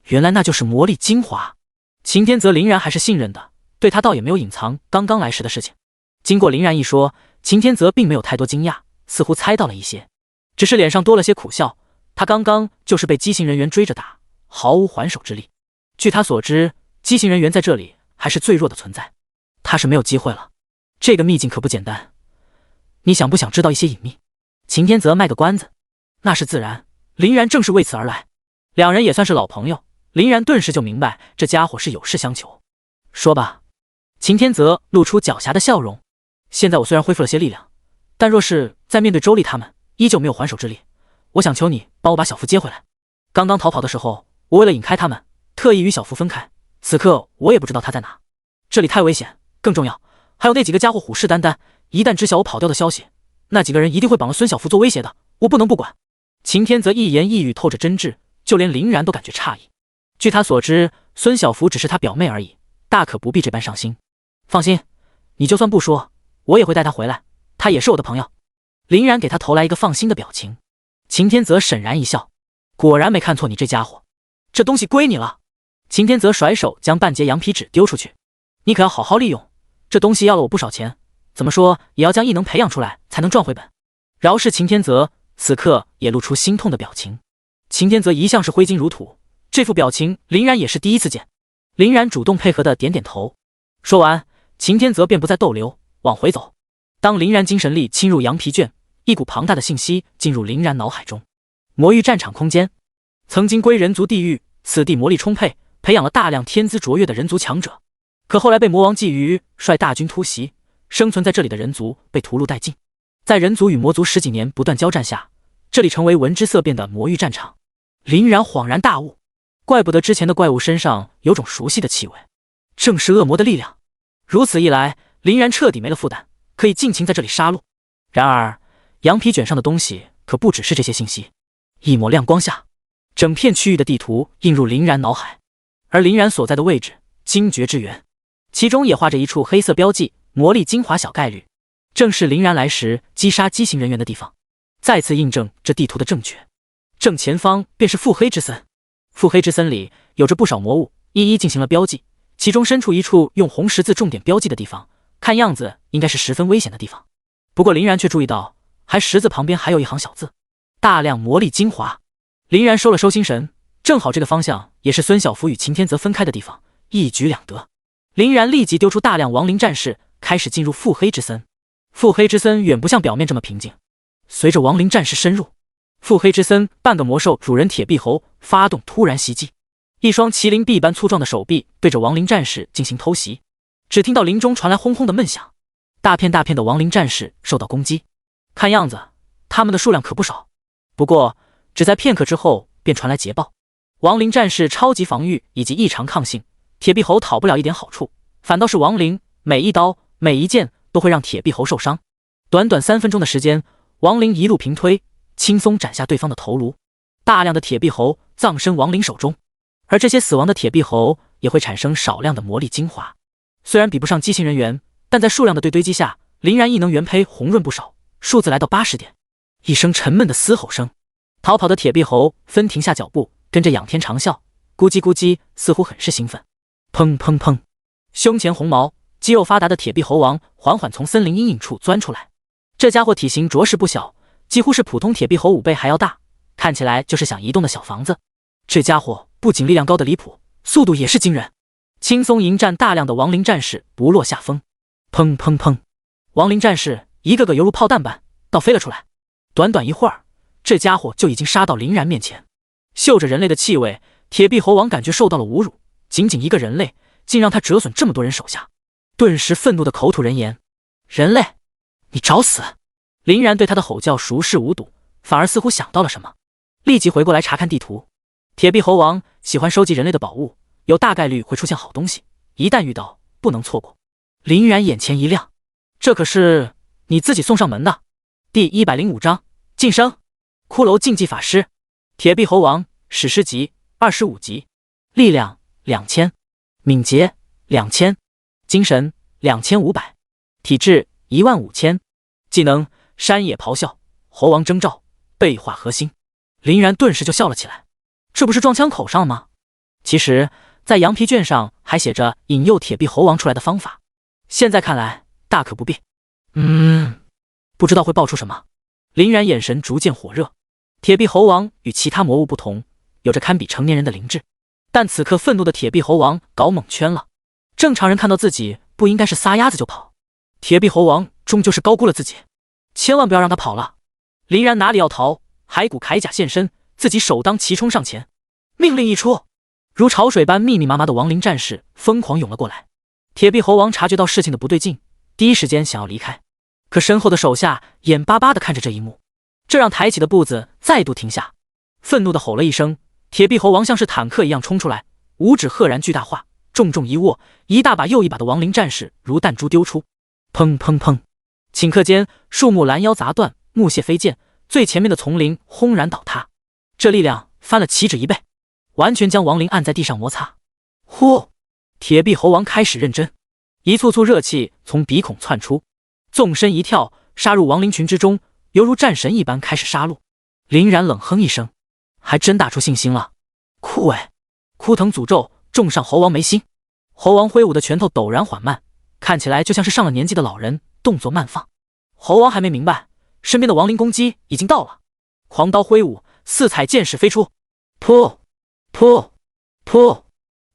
原来那就是魔力精华。秦天泽林然还是信任的，对他倒也没有隐藏刚刚来时的事情。经过林然一说，秦天泽并没有太多惊讶，似乎猜到了一些，只是脸上多了些苦笑。他刚刚就是被畸形人员追着打，毫无还手之力。据他所知，畸形人员在这里还是最弱的存在，他是没有机会了。这个秘境可不简单，你想不想知道一些隐秘？秦天泽卖个关子。那是自然，林然正是为此而来。两人也算是老朋友，林然顿时就明白这家伙是有事相求。说吧。秦天泽露出狡黠的笑容。现在我虽然恢复了些力量，但若是在面对周丽他们，依旧没有还手之力，我想求你帮我把小福接回来。刚刚逃跑的时候，我为了引开他们，特意与小福分开，此刻我也不知道他在哪。这里太危险，更重要，还有那几个家伙虎视眈眈，一旦知晓我跑掉的消息，那几个人一定会绑了孙小福做威胁的，我不能不管。秦天泽一言一语透着真挚，就连林然都感觉诧异。据他所知，孙小福只是他表妹而已，大可不必这般上心。放心，你就算不说，我也会带他回来，他也是我的朋友。林然给他投来一个放心的表情。秦天泽沈然一笑，果然没看错你这家伙，这东西归你了。秦天泽甩手将半截羊皮纸丢出去，你可要好好利用，这东西要了我不少钱，怎么说也要将异能培养出来才能赚回本。饶是秦天泽此刻也露出心痛的表情。秦天泽一向是挥金如土，这副表情林然也是第一次见。林然主动配合的点点头，说完，秦天泽便不再逗留，往回走。当林然精神力侵入羊皮卷，一股庞大的信息进入林然脑海中。魔域战场空间，曾经归人族地域，此地魔力充沛，培养了大量天资卓越的人族强者。可后来被魔王觊觎，率大军突袭，生存在这里的人族被屠戮殆尽。在人族与魔族10几年不断交战下，这里成为闻之色变的魔域战场。林然恍然大悟，怪不得之前的怪物身上有种熟悉的气味，正是恶魔的力量。如此一来，林然彻底没了负担，可以尽情在这里杀戮。然而，羊皮卷上的东西可不只是这些信息。一抹亮光下，整片区域的地图映入林然脑海，而林然所在的位置，精绝之源，其中也画着一处黑色标记，魔力精华小概率，正是林然来时击杀畸形人员的地方，再次印证这地图的正确。正前方便是腹黑之森，腹黑之森里有着不少魔物，一一进行了标记，其中深处一处用红十字重点标记的地方，看样子应该是十分危险的地方。不过林然却注意到，还十字旁边还有一行小字：大量魔力精华。林然收了收心神，正好这个方向也是孙小福与秦天泽分开的地方，一举两得。林然立即丢出大量亡灵战士，开始进入腹黑之森。腹黑之森远不像表面这么平静，随着亡灵战士深入，腹黑之森半个魔兽主人铁臂猴发动突然袭击，一双麒麟臂般粗壮的手臂对着亡灵战士进行偷袭。只听到林中传来轰轰的闷响，大片大片的亡灵战士受到攻击，看样子他们的数量可不少。不过只在片刻之后便传来捷报，亡灵战士超级防御以及异常抗性，铁臂猴讨不了一点好处，反倒是亡灵每一刀每一剑都会让铁臂猴受伤。短短3分钟的时间，亡灵一路平推，轻松斩下对方的头颅，大量的铁臂猴葬身亡灵手中。而这些死亡的铁臂猴也会产生少量的魔力精华，虽然比不上畸形人员，但在数量的堆积下，林然异能原胚红润不少，数字来到80点。一声沉闷的嘶吼声，逃跑的铁臂猴分停下脚步，跟着仰天长啸，咕叽咕叽，似乎很是兴奋。砰砰砰，胸前红毛肌肉发达的铁臂猴王缓缓从森林阴影处钻出来，这家伙体型着实不小，几乎是普通铁臂猴5倍还要大，看起来就是想移动的小房子。这家伙不仅力量高得离谱，速度也是惊人，轻松迎战大量的亡灵战士，不落下风。砰砰砰，亡灵战士一个个犹如炮弹般倒飞了出来，短短一会儿，这家伙就已经杀到林然面前。嗅着人类的气味，铁臂猴王感觉受到了侮辱，仅仅一个人类竟让他折损这么多人手下，顿时愤怒的口吐人言：人类，你找死！林然对他的吼叫熟视无睹，反而似乎想到了什么，立即回过来查看地图。铁臂猴王喜欢收集人类的宝物，有大概率会出现好东西，一旦遇到不能错过。林然眼前一亮，这可是你自己送上门的。第105章晋升，骷髅竞技法师，铁臂猴王史诗级25级，力量2000，敏捷2000，精神2500，体质15000，技能山野咆哮，猴王征兆，背化核心。林然顿时就笑了起来，这不是撞枪口上了吗？其实在羊皮卷上还写着引诱铁臂猴王出来的方法，现在看来大可不必。不知道会爆出什么。林然眼神逐渐火热。铁臂猴王与其他魔物不同，有着堪比成年人的灵智，但此刻愤怒的铁臂猴王搞蒙圈了。正常人看到自己不应该是撒丫子就跑，铁臂猴王终究是高估了自己，千万不要让他跑了。林然哪里要逃，骸骨铠甲现身，自己首当其冲上前。命令一出，如潮水般密密麻麻的亡灵战士疯狂涌了过来。铁臂猴王察觉到事情的不对劲，第一时间想要离开，可身后的手下眼巴巴地看着这一幕，这让抬起的步子再度停下。愤怒地吼了一声，铁臂猴王像是坦克一样冲出来，五指赫然巨大化，重重一握，一大把又一把的亡灵战士如弹珠丢出。砰砰砰，顷刻间树木拦腰砸断，木屑飞溅，最前面的丛林轰然倒塌。这力量翻了岂止1倍，完全将亡灵按在地上摩擦。呼！铁臂猴王开始认真，一簇簇热气从鼻孔窜出，纵身一跳，杀入亡灵群之中，犹如战神一般开始杀戮。林然冷哼一声，还真打出信心了。酷哎！枯藤诅咒重上猴王眉心。猴王挥舞的拳头陡然缓慢，看起来就像是上了年纪的老人，动作慢放。猴王还没明白，身边的亡灵攻击已经到了，狂刀挥舞，四彩剑矢飞出，噗噗噗，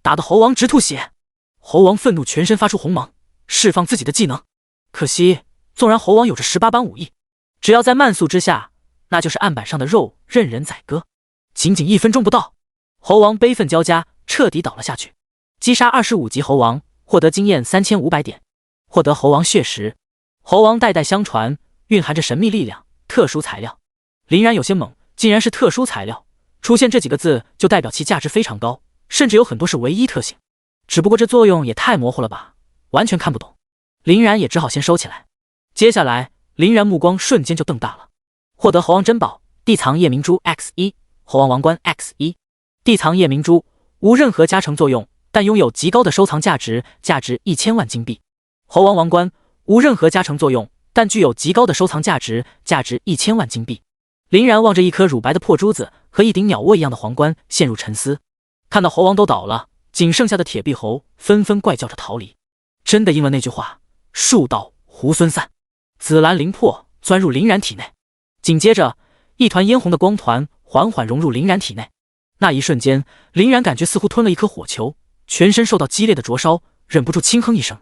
打得猴王直吐血。猴王愤怒，全身发出红芒，释放自己的技能。可惜，纵然猴王有着18般武艺，只要在慢速之下，那就是案板上的肉，任人宰割。仅仅1分钟不到，猴王悲愤交加，彻底倒了下去。击杀25级猴王，获得经验3500点，获得猴王血石。猴王代代相传，蕴含着神秘力量、特殊材料。林然有些懵，竟然是特殊材料，出现这几个字就代表其价值非常高，甚至有很多是唯一特性。只不过这作用也太模糊了吧，完全看不懂。林然也只好先收起来。接下来，林然目光瞬间就瞪大了。获得猴王珍宝地藏夜明珠 X1， 猴王王冠 X1。地藏夜明珠无任何加成作用，但拥有极高的收藏价值，价值1000万金币。猴王王冠无任何加成作用，但具有极高的收藏价值，价值1000万金币。林然望着一颗乳白的破珠子和一顶鸟窝一样的皇冠，陷入沉思。看到猴王都倒了，仅剩下的铁臂猴纷纷怪叫着逃离。真的应了那句话，树倒猢狲散。紫蓝灵魄钻入林然体内，紧接着一团嫣红的光团缓缓融入林然体内。那一瞬间，林然感觉似乎吞了一颗火球，全身受到激烈的灼烧，忍不住轻哼一声。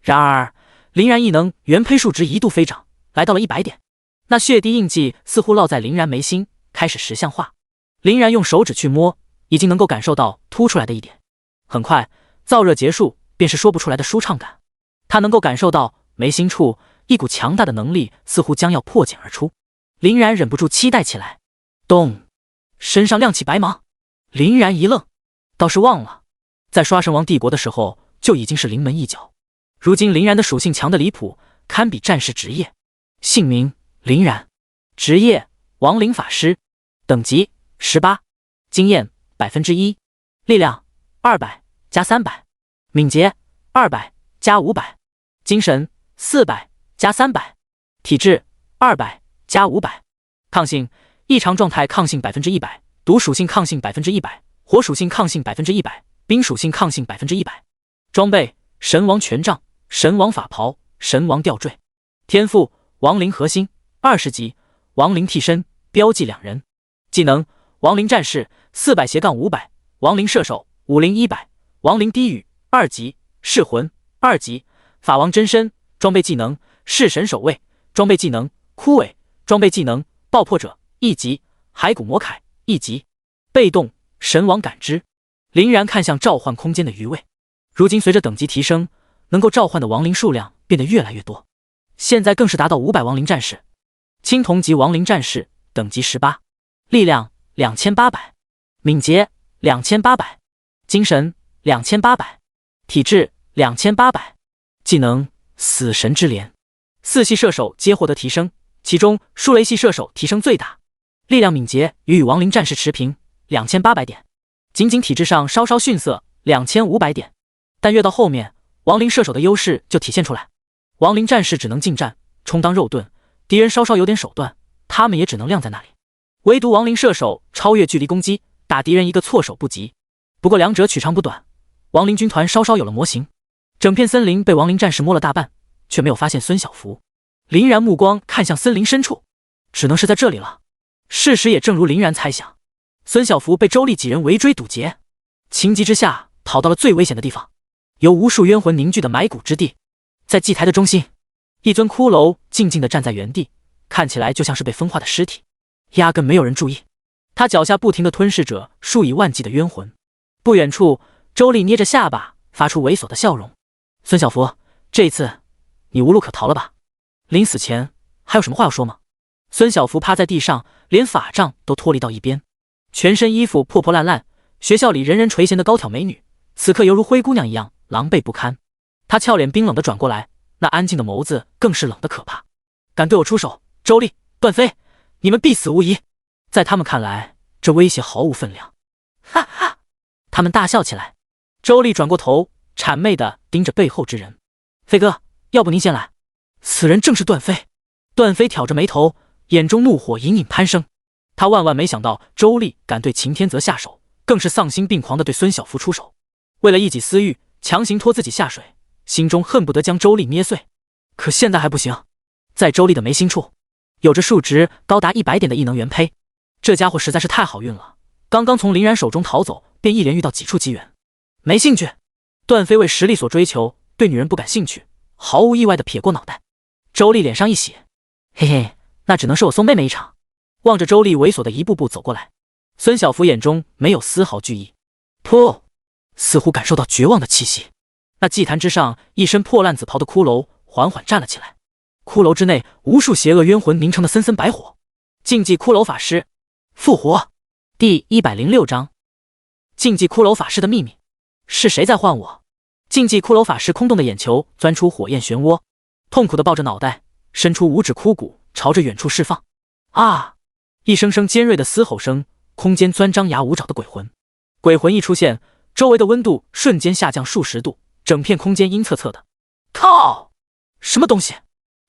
然而林然异能原胚数值一度飞涨，来到了100点。那血滴印记似乎烙在林然眉心，开始实像化。林然用手指去摸，已经能够感受到凸出来的一点。很快燥热结束，便是说不出来的舒畅感。他能够感受到眉心处一股强大的能力似乎将要破茧而出。林然忍不住期待起来。咚！身上亮起白芒。林然一愣，倒是忘了在刷神王帝国的时候就已经是临门一脚。如今林然的属性强得离谱，堪比战士职业。姓名林然，职业亡灵法师，等级18，经验1%，力量200加300，敏捷200加500，精神400加300，体质200加500，抗性异常状态抗性100%，毒属性抗性100%，火属性抗性100%，冰属性抗性100%。装备神王权杖、神王法袍、神王吊坠。天赋亡灵核心20级，亡灵替身标记2人。技能亡灵战士400-500，亡灵射手50-100，亡灵低语2级，噬魂2级，法王真身。装备技能弑神守卫，装备技能枯萎，装备技能爆破者1级，骸骨魔铠1级。被动神王感知。林然看向召唤空间的余位，如今随着等级提升，能够召唤的亡灵数量变得越来越多，现在更是达到500亡灵战士。青铜级亡灵战士，等级18，力量2800，敏捷2800，精神2800，体质2800。技能死神之镰，4系射手皆获得提升，其中树雷系射手提升最大。力量敏捷与亡灵战士持平，2800点，仅仅体质上稍稍逊色，2500点。但越到后面，亡灵射手的优势就体现出来。亡灵战士只能近战，充当肉盾，敌人稍稍有点手段，他们也只能晾在那里。唯独亡灵射手超越距离攻击，打敌人一个措手不及。不过两者取长补短，亡灵军团稍稍有了模型。整片森林被亡灵战士摸了大半，却没有发现孙小福。林然目光看向森林深处，只能是在这里了。事实也正如林然猜想，孙小福被周丽几人围追堵截，情急之下跑到了最危险的地方，由无数冤魂凝聚的埋骨之地。在祭台的中心，一尊骷髅静静地站在原地，看起来就像是被分化的尸体，压根没有人注意。他脚下不停地吞噬着数以万计的冤魂。不远处，周丽捏着下巴，发出猥琐的笑容。孙小福，这一次你无路可逃了吧？临死前还有什么话要说吗？孙小福趴在地上，连法杖都脱离到一边，全身衣服破破烂烂，学校里人人垂涎的高挑美女，此刻犹如灰姑娘一样狼狈不堪。她俏脸冰冷地转过来，那安静的眸子更是冷得可怕。敢对我出手，周丽、段飞，你们必死无疑。在他们看来，这威胁毫无分量。哈哈！他们大笑起来。周丽转过头，谄媚地盯着背后之人：“飞哥，要不您先来？”此人正是段飞。段飞挑着眉头，眼中怒火隐隐攀升。他万万没想到周丽敢对秦天泽下手，更是丧心病狂地对孙小福出手。为了一己私欲，强行拖自己下水，心中恨不得将周丽捏碎。可现在还不行，在周丽的眉心处，有着数值高达100点的异能原胚。这家伙实在是太好运了，刚刚从林然手中逃走，便一连遇到几处机缘。没兴趣。段飞为实力所追求，对女人不感兴趣，毫无意外地撇过脑袋。周丽脸上一喜，嘿嘿，那只能是我送妹妹一场。望着周丽猥琐的一步步走过来，孙小福眼中没有丝毫惧意。噗，似乎感受到绝望的气息。那祭坛之上，一身破烂紫袍的骷髅缓缓站了起来。骷髅之内，无数邪恶冤魂凝成的森森白火。禁忌骷髅法师复活。第106章，禁忌骷髅法师的秘密。是谁在唤我？禁忌骷髅法师空洞的眼球钻出火焰漩涡，痛苦地抱着脑袋，伸出五指枯骨，朝着远处释放。啊！一声声尖锐的嘶吼声，空间钻张牙舞爪的鬼魂。鬼魂一出现，周围的温度瞬间下降数十度，整片空间阴恻恻的。靠！什么东西？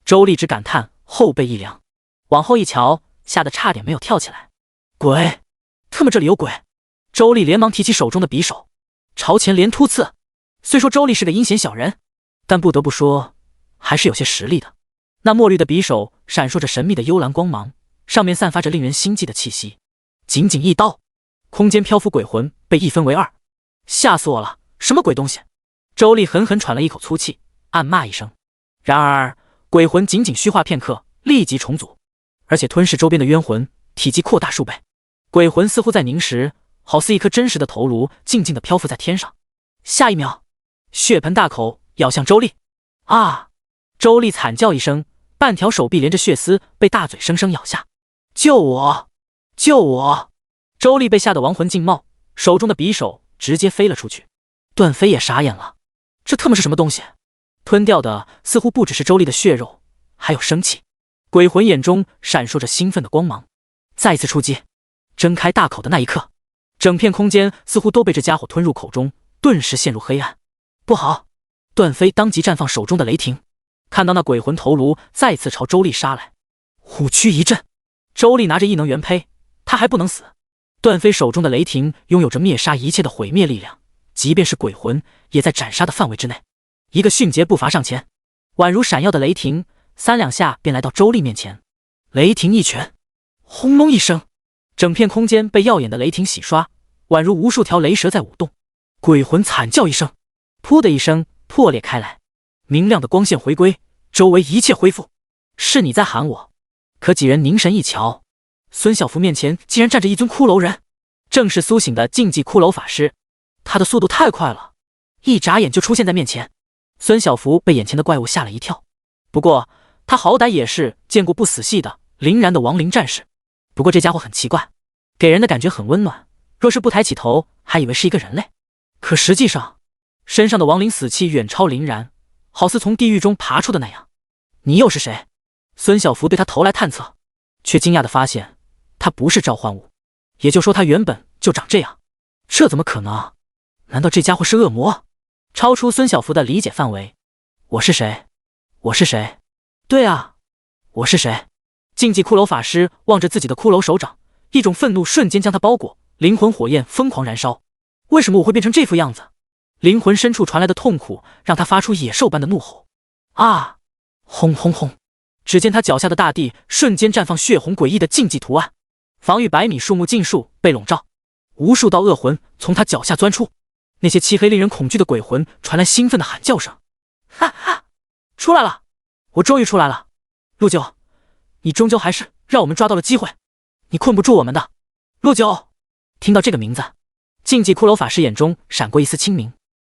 周丽只感叹，后背一凉，往后一瞧，吓得差点没有跳起来。鬼！他们这里有鬼！周丽连忙提起手中的匕首，朝前连突刺。虽说周丽是个阴险小人，但不得不说还是有些实力的。那墨绿的匕首闪烁着神秘的幽蓝光芒，上面散发着令人心悸的气息。仅仅一刀，空间漂浮鬼魂被一分为二。吓死我了！什么鬼东西？周丽狠狠喘了一口粗气，暗骂一声。然而鬼魂仅仅虚化片刻，立即重组，而且吞噬周边的冤魂，体积扩大数倍。鬼魂似乎在凝实，好似一颗真实的头颅，静静地漂浮在天上。下一秒，血盆大口咬向周丽。啊！周丽惨叫一声，半条手臂连着血丝被大嘴生生咬下。救我！救我！周丽被吓得亡魂尽冒，手中的匕首直接飞了出去。段飞也傻眼了，这他妈是什么东西？吞掉的似乎不只是周丽的血肉，还有生气。鬼魂眼中闪烁着兴奋的光芒，再一次出击。睁开大口的那一刻，整片空间似乎都被这家伙吞入口中，顿时陷入黑暗。不好！段飞当即绽放手中的雷霆，看到那鬼魂头颅再次朝周丽杀来，虎躯一震。周丽拿着异能原胚，他还不能死。段飞手中的雷霆拥有着灭杀一切的毁灭力量，即便是鬼魂也在斩杀的范围之内。一个迅捷步伐上前，宛如闪耀的雷霆，3两下便来到周丽面前。雷霆一拳，轰隆一声，整片空间被耀眼的雷霆洗刷，宛如无数条雷蛇在舞动。鬼魂惨叫一声，噗的一声破裂开来，明亮的光线回归，周围一切恢复。是你在喊我？可几人凝神一瞧，孙小福面前竟然站着一尊骷髅人，正是苏醒的禁忌骷髅法师。他的速度太快了，一眨眼就出现在面前。孙小福被眼前的怪物吓了一跳，不过他好歹也是见过不死系的林然的亡灵战士。不过这家伙很奇怪，给人的感觉很温暖，若是不抬起头，还以为是一个人类。可实际上，身上的亡灵死气远超林然，好似从地狱中爬出的那样。你又是谁？孙小福对他投来探测，却惊讶地发现他不是召唤物，也就说他原本就长这样。这怎么可能？难道这家伙是恶魔？超出孙小福的理解范围。我是谁？我是谁？对啊，我是谁？禁忌骷髅法师望着自己的骷髅手掌，一种愤怒瞬间将他包裹，灵魂火焰疯狂燃烧。为什么我会变成这副样子？灵魂深处传来的痛苦让他发出野兽般的怒吼。啊！轰轰轰！只见他脚下的大地瞬间绽放血红诡异的禁忌图案，防御100米树木尽数被笼罩，无数道恶魂从他脚下钻出。那些漆黑令人恐惧的鬼魂传来兴奋的喊叫声。哈哈！出来了！我终于出来了！陆九，你终究还是让我们抓到了机会，你困不住我们的。陆九！听到这个名字，禁忌骷髅法师眼中闪过一丝清明。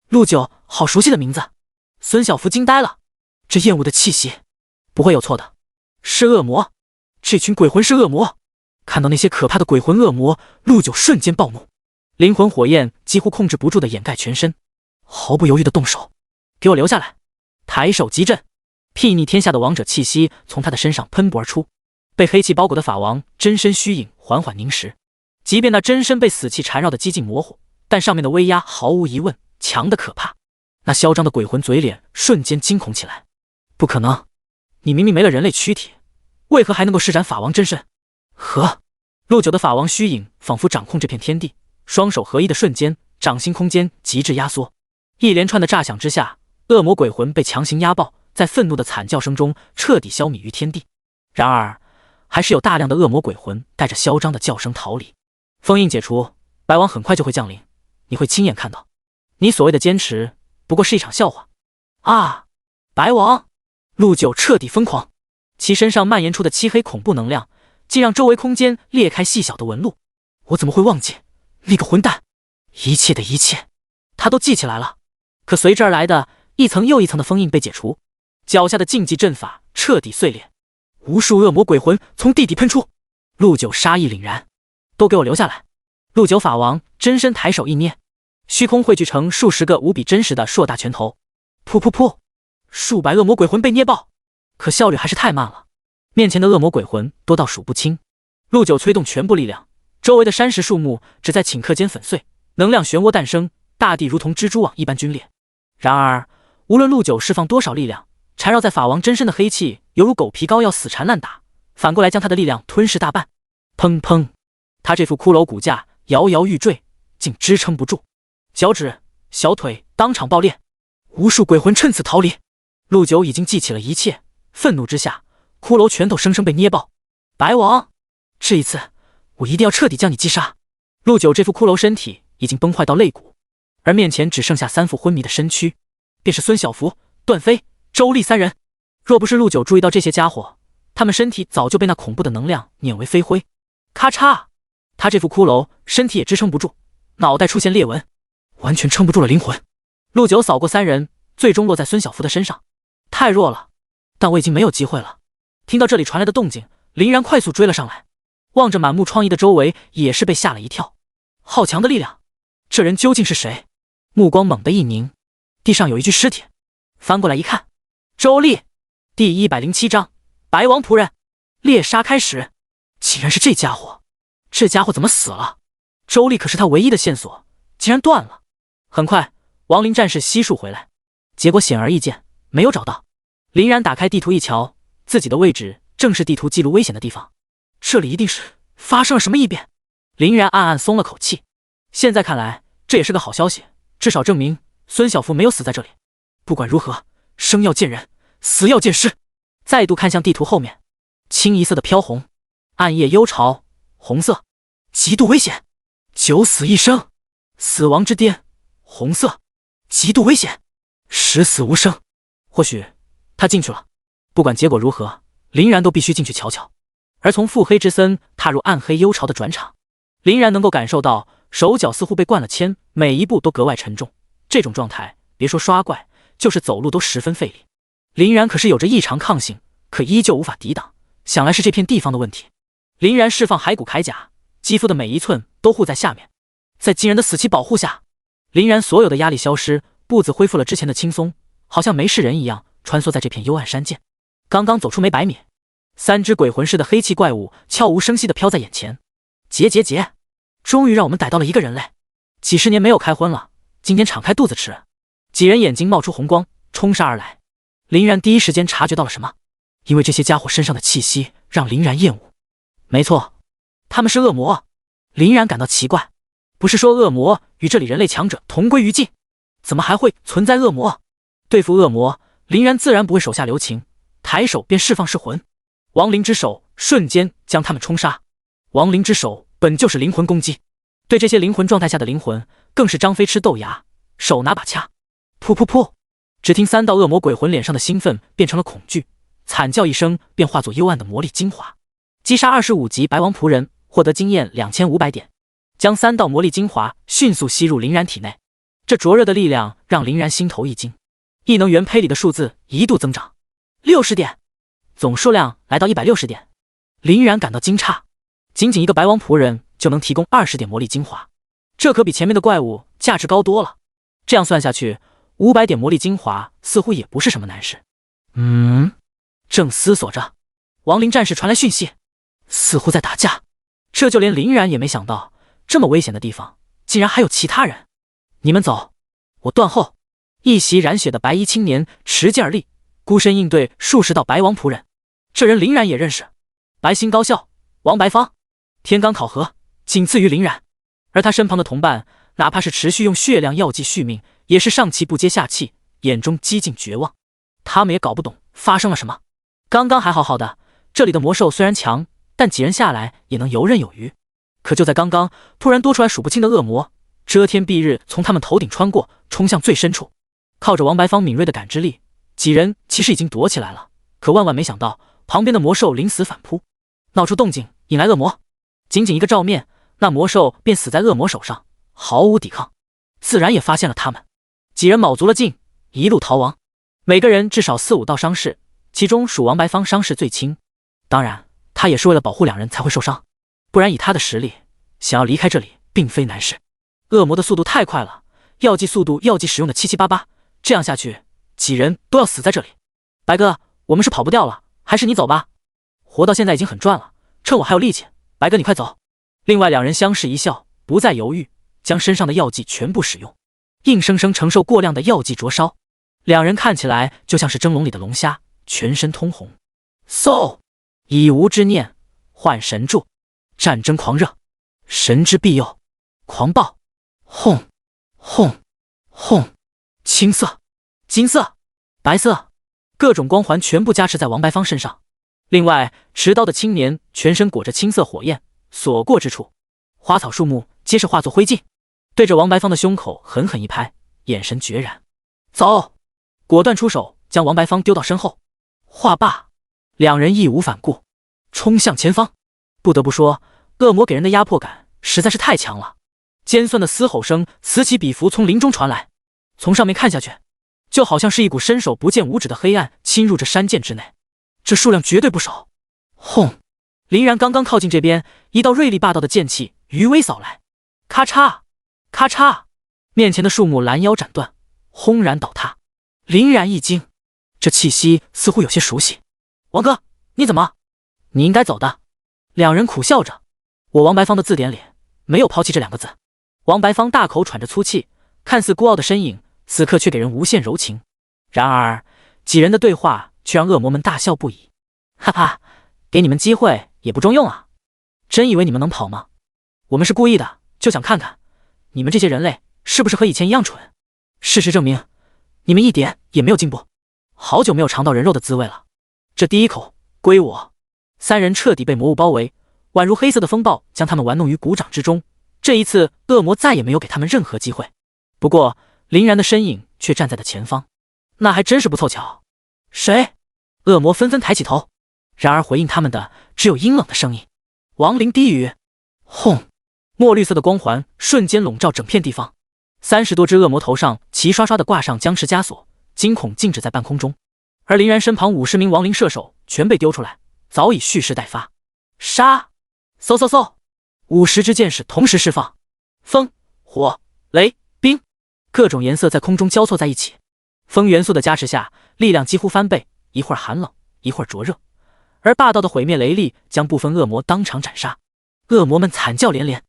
陆九，好熟悉的名字！孙小福惊呆了，这厌恶的气息，不会有错的，是恶魔！这群鬼魂是恶魔！看到那些可怕的鬼魂恶魔，陆九瞬间暴怒，灵魂火焰几乎控制不住的掩盖全身，毫不犹豫的动手，给我留下来！抬手即震，睥睨天下的王者气息从他的身上喷薄而出，被黑气包裹的法王真身虚影缓缓凝实，即便那真身被死气缠绕的几近模糊，但上面的威压毫无疑问强得可怕。那嚣张的鬼魂嘴脸瞬间惊恐起来。不可能，你明明没了人类躯体，为何还能够施展法王真身？呵，陆九的法王虚影仿佛掌控这片天地，双手合一的瞬间，掌心空间极致压缩。一连串的炸响之下，恶魔鬼魂被强行压爆，在愤怒的惨叫声中彻底消弭于天地。然而，还是有大量的恶魔鬼魂带着嚣张的叫声逃离。封印解除，白王很快就会降临，你会亲眼看到。你所谓的坚持，不过是一场笑话。啊！白王！陆九彻底疯狂，其身上蔓延出的漆黑恐怖能量，竟让周围空间裂开细小的纹路。我怎么会忘记那个混蛋？一切的一切，他都记起来了。可随之而来的一层又一层的封印被解除，脚下的禁忌阵法彻底碎裂，无数恶魔鬼魂从地底喷出。陆九杀意凛然，都给我留下来！陆九法王真身抬手一捏，虚空汇聚成数十个无比真实的硕大拳头。噗噗噗，数百恶魔鬼魂被捏爆，可效率还是太慢了。面前的恶魔鬼魂多到数不清。陆九催动全部力量，周围的山石树木只在顷刻间粉碎，能量漩涡诞生，大地如同蜘蛛网一般皲裂。然而，无论陆九释放多少力量，缠绕在法王真身的黑气犹如狗皮膏药死缠烂打，反过来将他的力量吞噬大半。砰砰，他这副骷髅骨架摇摇欲坠，竟支撑不住，脚趾、小腿当场爆裂，无数鬼魂趁此逃离。陆九已经记起了一切，愤怒之下，骷髅拳头生生被捏爆。白王，这一次我一定要彻底将你击杀！陆九这副骷髅身体已经崩坏到肋骨，而面前只剩下三副昏迷的身躯，便是孙小福、段飞、周丽三人。若不是陆九注意到这些家伙，他们身体早就被那恐怖的能量碾为飞灰。咔嚓，他这副骷髅身体也支撑不住，脑袋出现裂纹，完全撑不住了灵魂。陆九扫过三人，最终落在孙小福的身上。太弱了，但我已经没有机会了。听到这里传来的动静，林然快速追了上来，望着满目疮痍的周围，也是被吓了一跳。好强的力量，这人究竟是谁？目光猛地一凝，地上有一具尸体，翻过来一看，周丽。第107章白王仆人，猎杀开始。竟然是这家伙，这家伙怎么死了？周丽可是他唯一的线索，竟然断了。很快，亡灵战士悉数回来，结果显而易见，没有找到。林然打开地图一瞧，自己的位置正是地图记录危险的地方，这里一定是发生了什么异变。林然暗暗松了口气，现在看来这也是个好消息，至少证明孙小福没有死在这里。不管如何，生要见人，死要见尸。再度看向地图后面，清一色的飘红，暗夜幽巢，红色，极度危险，九死一生，死亡之巅，红色，极度危险，十死无生。或许他进去了，不管结果如何，林然都必须进去瞧瞧。而从腹黑之森踏入暗黑幽巢的转场，林然能够感受到手脚似乎被灌了铅，每一步都格外沉重。这种状态，别说刷怪，就是走路都十分费力。林然可是有着异常抗性，可依旧无法抵挡，想来是这片地方的问题。林然释放骸骨铠甲，肌肤的每一寸都护在下面，在惊人的死期保护下，林然所有的压力消失，步子恢复了之前的轻松，好像没事人一样穿梭在这片幽暗山涧。刚刚走出没100米，三只鬼魂似的黑气怪物悄无声息地飘在眼前。结，终于让我们逮到了一个人类，几十年没有开荤了，今天敞开肚子吃。几人眼睛冒出红光，冲杀而来。林然第一时间察觉到了什么，因为这些家伙身上的气息让林然厌恶。没错，他们是恶魔。林然感到奇怪，不是说恶魔与这里人类强者同归于尽，怎么还会存在恶魔？对付恶魔，林然自然不会手下留情，抬手便释放噬魂，亡灵之手瞬间将他们冲杀。亡灵之手本就是灵魂攻击，对这些灵魂状态下的灵魂，更是张飞吃豆芽，手拿把掐。噗噗噗，只听三道恶魔鬼魂脸上的兴奋变成了恐惧，惨叫一声便化作幽暗的魔力精华。击杀25级白王仆人，获得经验2500点，将3道魔力精华迅速吸入林然体内。这灼热的力量让林然心头一惊，异能元胚里的数字一度增长60点，总数量来到160点。林然感到惊诧，仅仅一个白王仆人就能提供20点魔力精华，这可比前面的怪物价值高多了。这样算下去，500点魔力精华似乎也不是什么难事。正思索着，亡灵战士传来讯息，似乎在打架。这就连林然也没想到，这么危险的地方竟然还有其他人！你们走，我断后！一袭染血的白衣青年持剑而立，孤身应对数十道白王仆人。这人林然也认识，白星高校王白芳，天罡考核仅次于林然。而他身旁的同伴，哪怕是持续用血量药剂续命，也是上气不接下气，眼中几近绝望。他们也搞不懂发生了什么。刚刚还好好的，这里的魔兽虽然强，但几人下来也能游刃有余。可就在刚刚，突然多出来数不清的恶魔，遮天蔽日从他们头顶穿过，冲向最深处。靠着王白芳敏锐的感知力，几人其实已经躲起来了，可万万没想到，旁边的魔兽临死反扑，闹出动静，引来恶魔。仅仅一个照面，那魔兽便死在恶魔手上，毫无抵抗，自然也发现了他们。几人卯足了劲，一路逃亡，每个人至少4、5道伤势，其中属王白芳伤势最轻。当然，他也是为了保护两人才会受伤，不然以他的实力，想要离开这里并非难事。恶魔的速度太快了，药剂速度、药剂使用的七七八八，这样下去，几人都要死在这里。白哥，我们是跑不掉了，还是你走吧？活到现在已经很赚了，趁我还有力气，白哥你快走。另外2人相视一笑，不再犹豫，将身上的药剂全部使用，硬生生承受过量的药剂灼烧。2人看起来就像是蒸笼里的龙虾，全身通红。嗖！以无之念换神助，战争狂热，神之庇佑，狂暴！轰！轰！轰！青色、金色、白色，各种光环全部加持在王白芳身上。另外，持刀的青年全身裹着青色火焰，所过之处，花草树木皆是化作灰烬，对着王白芳的胸口狠狠一拍，眼神决然。走！果断出手，将王白芳丢到身后。话罢，2人义无反顾，冲向前方。不得不说，恶魔给人的压迫感实在是太强了。尖酸的嘶吼声此起彼伏从林中传来，从上面看下去，就好像是一股伸手不见五指的黑暗侵入这山涧之内，这数量绝对不少。轰！林然刚刚靠近这边，一道锐利霸道的剑气余威扫来，咔嚓咔嚓，面前的树木拦腰斩断，轰然倒塌。林然一惊，这气息似乎有些熟悉。王哥，你怎么？你应该走的。2人苦笑着，我王白芳的字典里没有抛弃这2个字。王白芳大口喘着粗气，看似孤傲的身影，此刻却给人无限柔情。然而几人的对话却让恶魔们大笑不已。哈哈，给你们机会也不中用啊！真以为你们能跑吗？我们是故意的，就想看看你们这些人类是不是和以前一样蠢。事实证明，你们一点也没有进步。好久没有尝到人肉的滋味了，这第一口归我。3人彻底被魔物包围，宛如黑色的风暴将他们玩弄于股掌之中。这一次，恶魔再也没有给他们任何机会。不过，林然的身影却站在了前方，那还真是不凑巧。谁？恶魔纷纷抬起头，然而回应他们的只有阴冷的声音。亡灵低语。轰！墨绿色的光环瞬间笼罩整片地方，30多只恶魔头上齐刷刷地挂上僵持枷锁，惊恐静止在半空中。而林然身旁50名亡灵射手全被丢出来，早已蓄势待发。杀！嗖嗖嗖！50支箭矢同时释放，风、火、雷、冰，各种颜色在空中交错在一起。风元素的加持下，力量几乎翻倍，一会儿寒冷，一会儿灼热。而霸道的毁灭雷力将部分恶魔当场斩杀，恶魔们惨叫连连，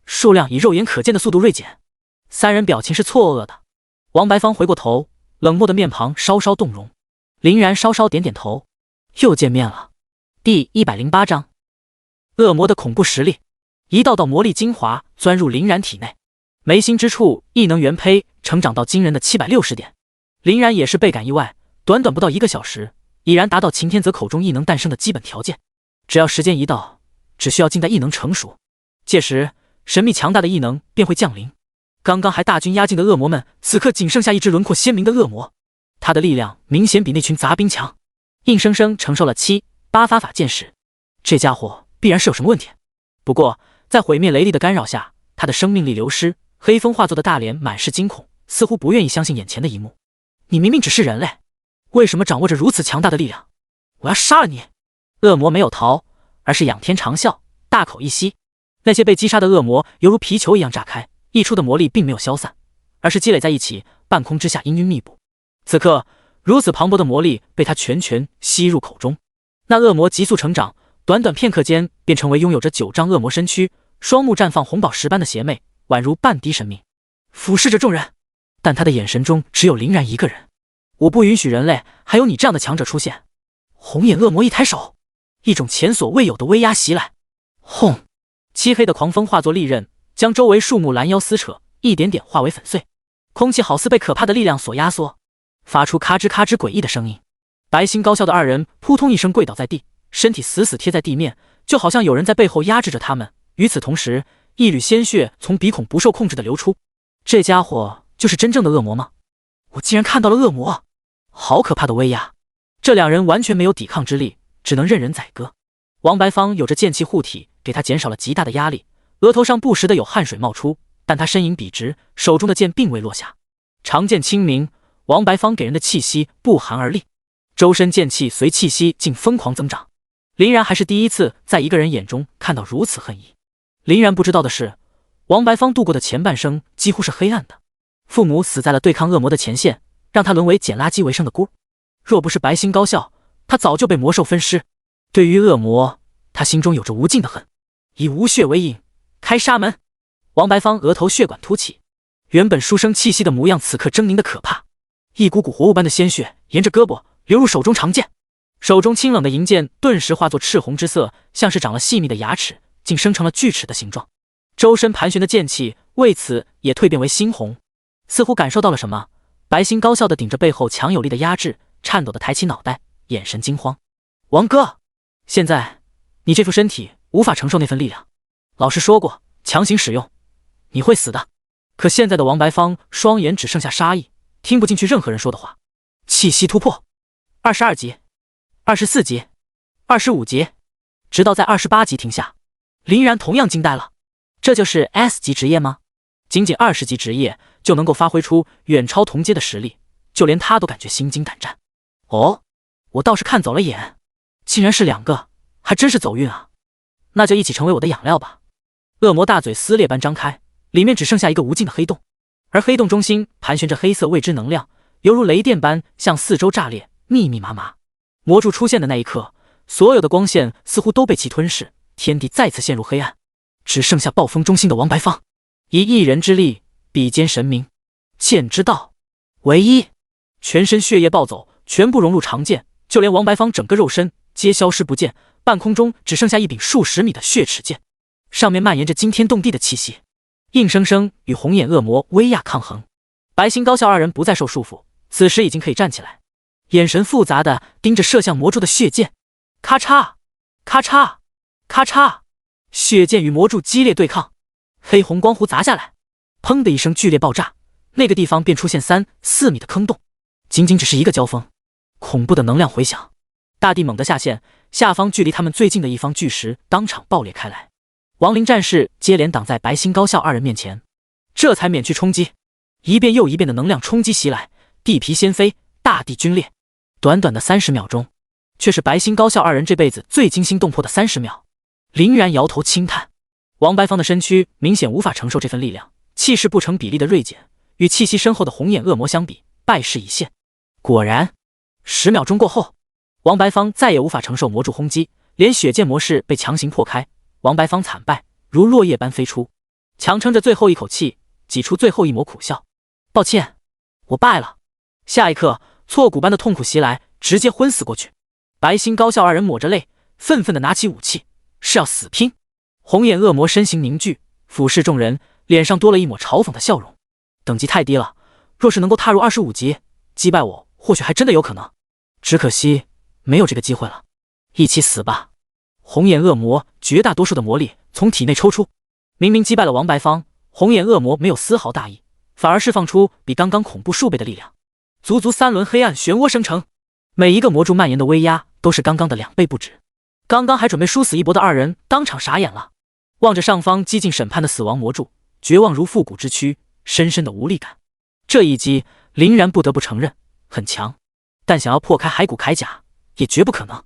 数量以肉眼可见的速度锐减。3人表情是错愕的。王白芳回过头，冷漠的面庞稍稍动容。林然稍稍点点头，又见面了。第108章，恶魔的恐怖实力。一道道魔力精华钻入林然体内，眉心之处异能元胚成长到惊人的760点。林然也是倍感意外，短短不到1个小时，已然达到擎天泽口中异能诞生的基本条件。只要时间一到，只需要静待异能成熟，届时神秘强大的异能便会降临。刚刚还大军压境的恶魔们，此刻仅剩下一只轮廓鲜明的恶魔，他的力量明显比那群杂兵强，硬生生承受了7、8发法剑矢。这家伙必然是有什么问题。不过在毁灭雷力的干扰下，他的生命力流失，黑风化作的大脸满是惊恐，似乎不愿意相信眼前的一幕。你明明只是人类，为什么掌握着如此强大的力量？我要杀了你！恶魔没有逃，而是仰天长啸，大口一吸。那些被击杀的恶魔犹如皮球一样炸开，溢出的魔力并没有消散，而是积累在一起，半空之下氤氲密布。此刻如此磅礴的魔力被他全吸入口中。那恶魔急速成长，短短片刻间便成为拥有着9丈恶魔身躯、双目绽放红宝石般的邪魅，宛如半滴神明，俯视着众人。但他的眼神中只有林然一个人。我不允许人类还有你这样的强者出现。红眼恶魔一抬手，一种前所未有的威压袭来。轰！漆黑的狂风化作利刃，将周围树木拦腰撕扯，一点点化为粉碎。空气好似被可怕的力量所压缩，发出咔吱咔吱诡异的声音。白星高校的二人扑通一声跪倒在地，身体死死贴在地面，就好像有人在背后压制着他们。与此同时，一缕鲜血从鼻孔不受控制地流出。这家伙就是真正的恶魔吗？我竟然看到了恶魔！好可怕的威压！这两人完全没有抵抗之力，只能任人宰割。王白芳有着剑气护体，给他减少了极大的压力，额头上不时的有汗水冒出，但他身影笔直，手中的剑并未落下。长剑清明，王白芳给人的气息不寒而栗，周身剑气随气息竟疯狂增长。林然还是第一次在一个人眼中看到如此恨意。林然不知道的是，王白芳度过的前半生几乎是黑暗的，父母死在了对抗恶魔的前线，让他沦为捡垃圾为生的孤。若不是白星高校，他早就被魔兽分尸。对于恶魔，他心中有着无尽的恨。以无血为引，开沙门！王白芳额头血管凸起，原本书生气息的模样此刻狰狞的可怕，一股股活物般的鲜血沿着胳膊流入手中长剑，手中清冷的银剑顿时化作赤红之色，像是长了细密的牙齿，竟生成了锯齿的形状。周身盘旋的剑气为此也蜕变为猩红，似乎感受到了什么。白星高校的顶着背后强有力的压制，颤抖的抬起脑袋，眼神惊慌。王哥，现在你这副身体无法承受那份力量，老师说过强行使用你会死的。可现在的王白芳双眼只剩下杀意，听不进去任何人说的话。气息突破22级、24级、25级，直到在28级停下。林然同样惊呆了，这就是 S 级职业吗？仅仅20级职业就能够发挥出远超同阶的实力，就连他都感觉心惊胆战。哦，我倒是看走了眼，竟然是2个，还真是走运啊！那就一起成为我的养料吧。恶魔大嘴撕裂般张开，里面只剩下一个无尽的黑洞，而黑洞中心盘旋着黑色未知能量，犹如雷电般向四周炸裂，密密麻麻。魔柱出现的那一刻，所有的光线似乎都被其吞噬，天地再次陷入黑暗，只剩下暴风中心的王白芳，以一人之力比肩神明。剑之道唯一，全身血液暴走，全部融入长剑，就连王白芳整个肉身皆消失不见，半空中只剩下一柄数十米的血齿剑，上面蔓延着惊天动地的气息，硬生生与红眼恶魔威压抗衡。白星高校二人不再受束缚，此时已经可以站起来，眼神复杂的盯着射向魔柱的血剑。咔嚓咔嚓咔嚓，血剑与魔柱激烈对抗，黑红光弧砸下来，砰的一声剧烈爆炸，那个地方便出现3、4米的坑洞。仅仅只是一个交锋，恐怖的能量回响，大地猛地下陷，下方距离他们最近的一方巨石当场爆裂开来，亡灵战士接连挡在白星高校二人面前，这才免去冲击。一遍又一遍的能量冲击袭来，地皮掀飞，大地龟裂。短短的30秒钟，却是白星高校二人这辈子最惊心动魄的30秒。林然摇头轻叹，王白芳的身躯明显无法承受这份力量，气势不成比例的锐减，与气息深厚的红眼恶魔相比，败势已现。果然10秒钟过后，王白芳再也无法承受魔柱轰击，连血剑模式被强行破开，王白芳惨败，如落叶般飞出，强撑着最后一口气，挤出最后一抹苦笑。抱歉，我败了。下一刻，挫骨般的痛苦袭来，直接昏死过去。白星高校二人抹着泪，愤愤地拿起武器，是要死拼。红眼恶魔身形凝聚，俯视众人，脸上多了一抹嘲讽的笑容。等级太低了，若是能够踏入25级，击败我或许还真的有可能，只可惜没有这个机会了。一起死吧！红眼恶魔绝大多数的魔力从体内抽出，明明击败了王白芳，红眼恶魔没有丝毫大意，反而释放出比刚刚恐怖数倍的力量，足足3轮黑暗漩涡生成，每一个魔柱蔓延的威压都是刚刚的2倍不止。刚刚还准备殊死一搏的二人当场傻眼了，望着上方几近审判的死亡魔柱，绝望如复古之躯，深深的无力感。这一击林然不得不承认很强，但想要破开骸骨铠甲也绝不可能。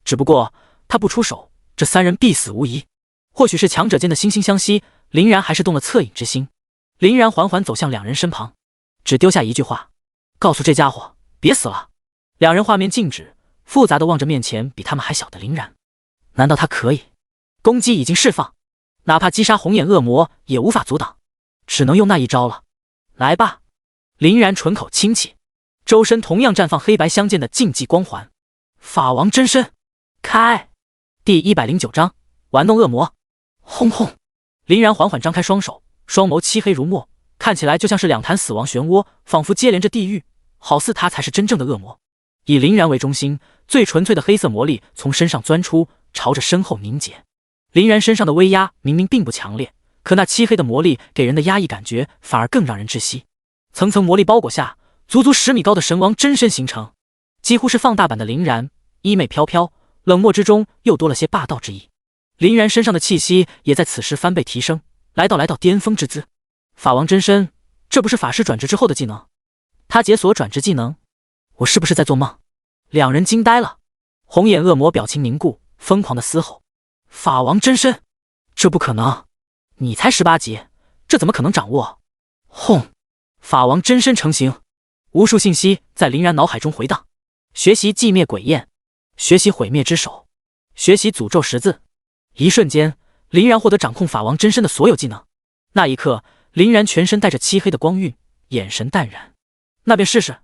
只不过他不出手，这3人必死无疑。或许是强者间的惺惺相惜，林然还是动了恻隐之心。林然缓缓走向2人身旁，只丢下一句话：告诉这家伙别死了。2人画面静止，复杂的望着面前比他们还小的林然。难道他可以？攻击已经释放，哪怕击杀红眼恶魔也无法阻挡，只能用那一招了。来吧！林然唇口轻启，周身同样绽放黑白相间的竞技光环。法王真身，开！第109章玩弄恶魔。轰轰！林然缓缓张开双手，双眸漆黑如墨，看起来就像是两潭死亡漩涡，仿佛接连着地狱，好似他才是真正的恶魔。以林然为中心，最纯粹的黑色魔力从身上钻出，朝着身后凝结。林然身上的威压明明并不强烈，可那漆黑的魔力给人的压抑感觉反而更让人窒息。层层魔力包裹下，足足10米高的神王真身形成，几乎是放大版的林然，衣袂飘飘，冷漠之中又多了些霸道之意。林然身上的气息也在此时翻倍提升，来到巅峰之姿。法王真身，这不是法师转职之后的技能？他解锁转职技能？我是不是在做梦？两人惊呆了。红眼恶魔表情凝固，疯狂的嘶吼：法王真身，这不可能！你才18级，这怎么可能掌握？轰！法王真身成型，无数信息在林然脑海中回荡：学习寂灭鬼焰，学习毁灭之手，学习诅咒十字。一瞬间，林然获得掌控法王真身的所有技能。那一刻，林然全身带着漆黑的光晕，眼神淡然。那便试试。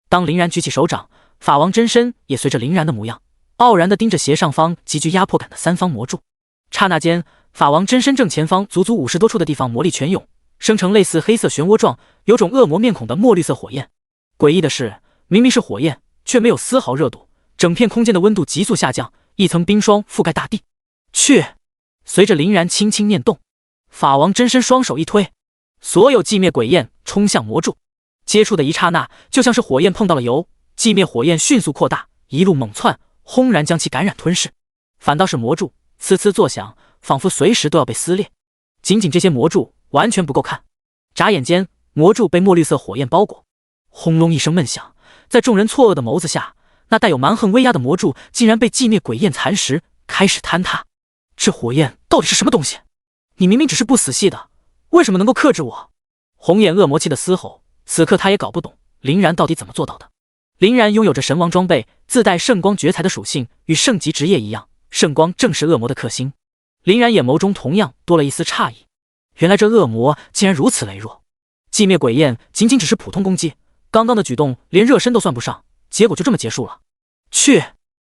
当林然举起手掌，法王真身也随着林然的模样，傲然地盯着斜上方极具压迫感的3方魔柱。刹那间，法王真身正前方足足50多处的地方魔力全涌，生成类似黑色漩涡状、有种恶魔面孔的墨绿色火焰。诡异的是，明明是火焰，却没有丝毫热度，整片空间的温度急速下降，一层冰霜覆盖大地。去！随着林然轻轻念动，法王真身双手一推，所有寂灭鬼焰冲向魔柱。接触的一刹那，就像是火焰碰到了油，寂灭火焰迅速扩大，一路猛窜，轰然将其感染吞噬。反倒是魔柱呲呲作响，仿佛随时都要被撕裂。仅仅这些魔柱完全不够看。眨眼间，魔柱被墨绿色火焰包裹。轰隆一声闷响，在众人错愕的眸子下，那带有蛮横威压的魔柱竟然被寂灭鬼焰蚕食，开始坍塌。这火焰到底是什么东西？你明明只是不死系的，为什么能够克制我？红眼恶魔气的嘶吼。此刻他也搞不懂林然到底怎么做到的。林然拥有着神王装备，自带圣光绝才的属性，与圣级职业一样，圣光正是恶魔的克星。林然眼眸中同样多了一丝诧异，原来这恶魔竟然如此羸弱。寂灭鬼焰仅仅只是普通攻击，刚刚的举动连热身都算不上，结果就这么结束了。去！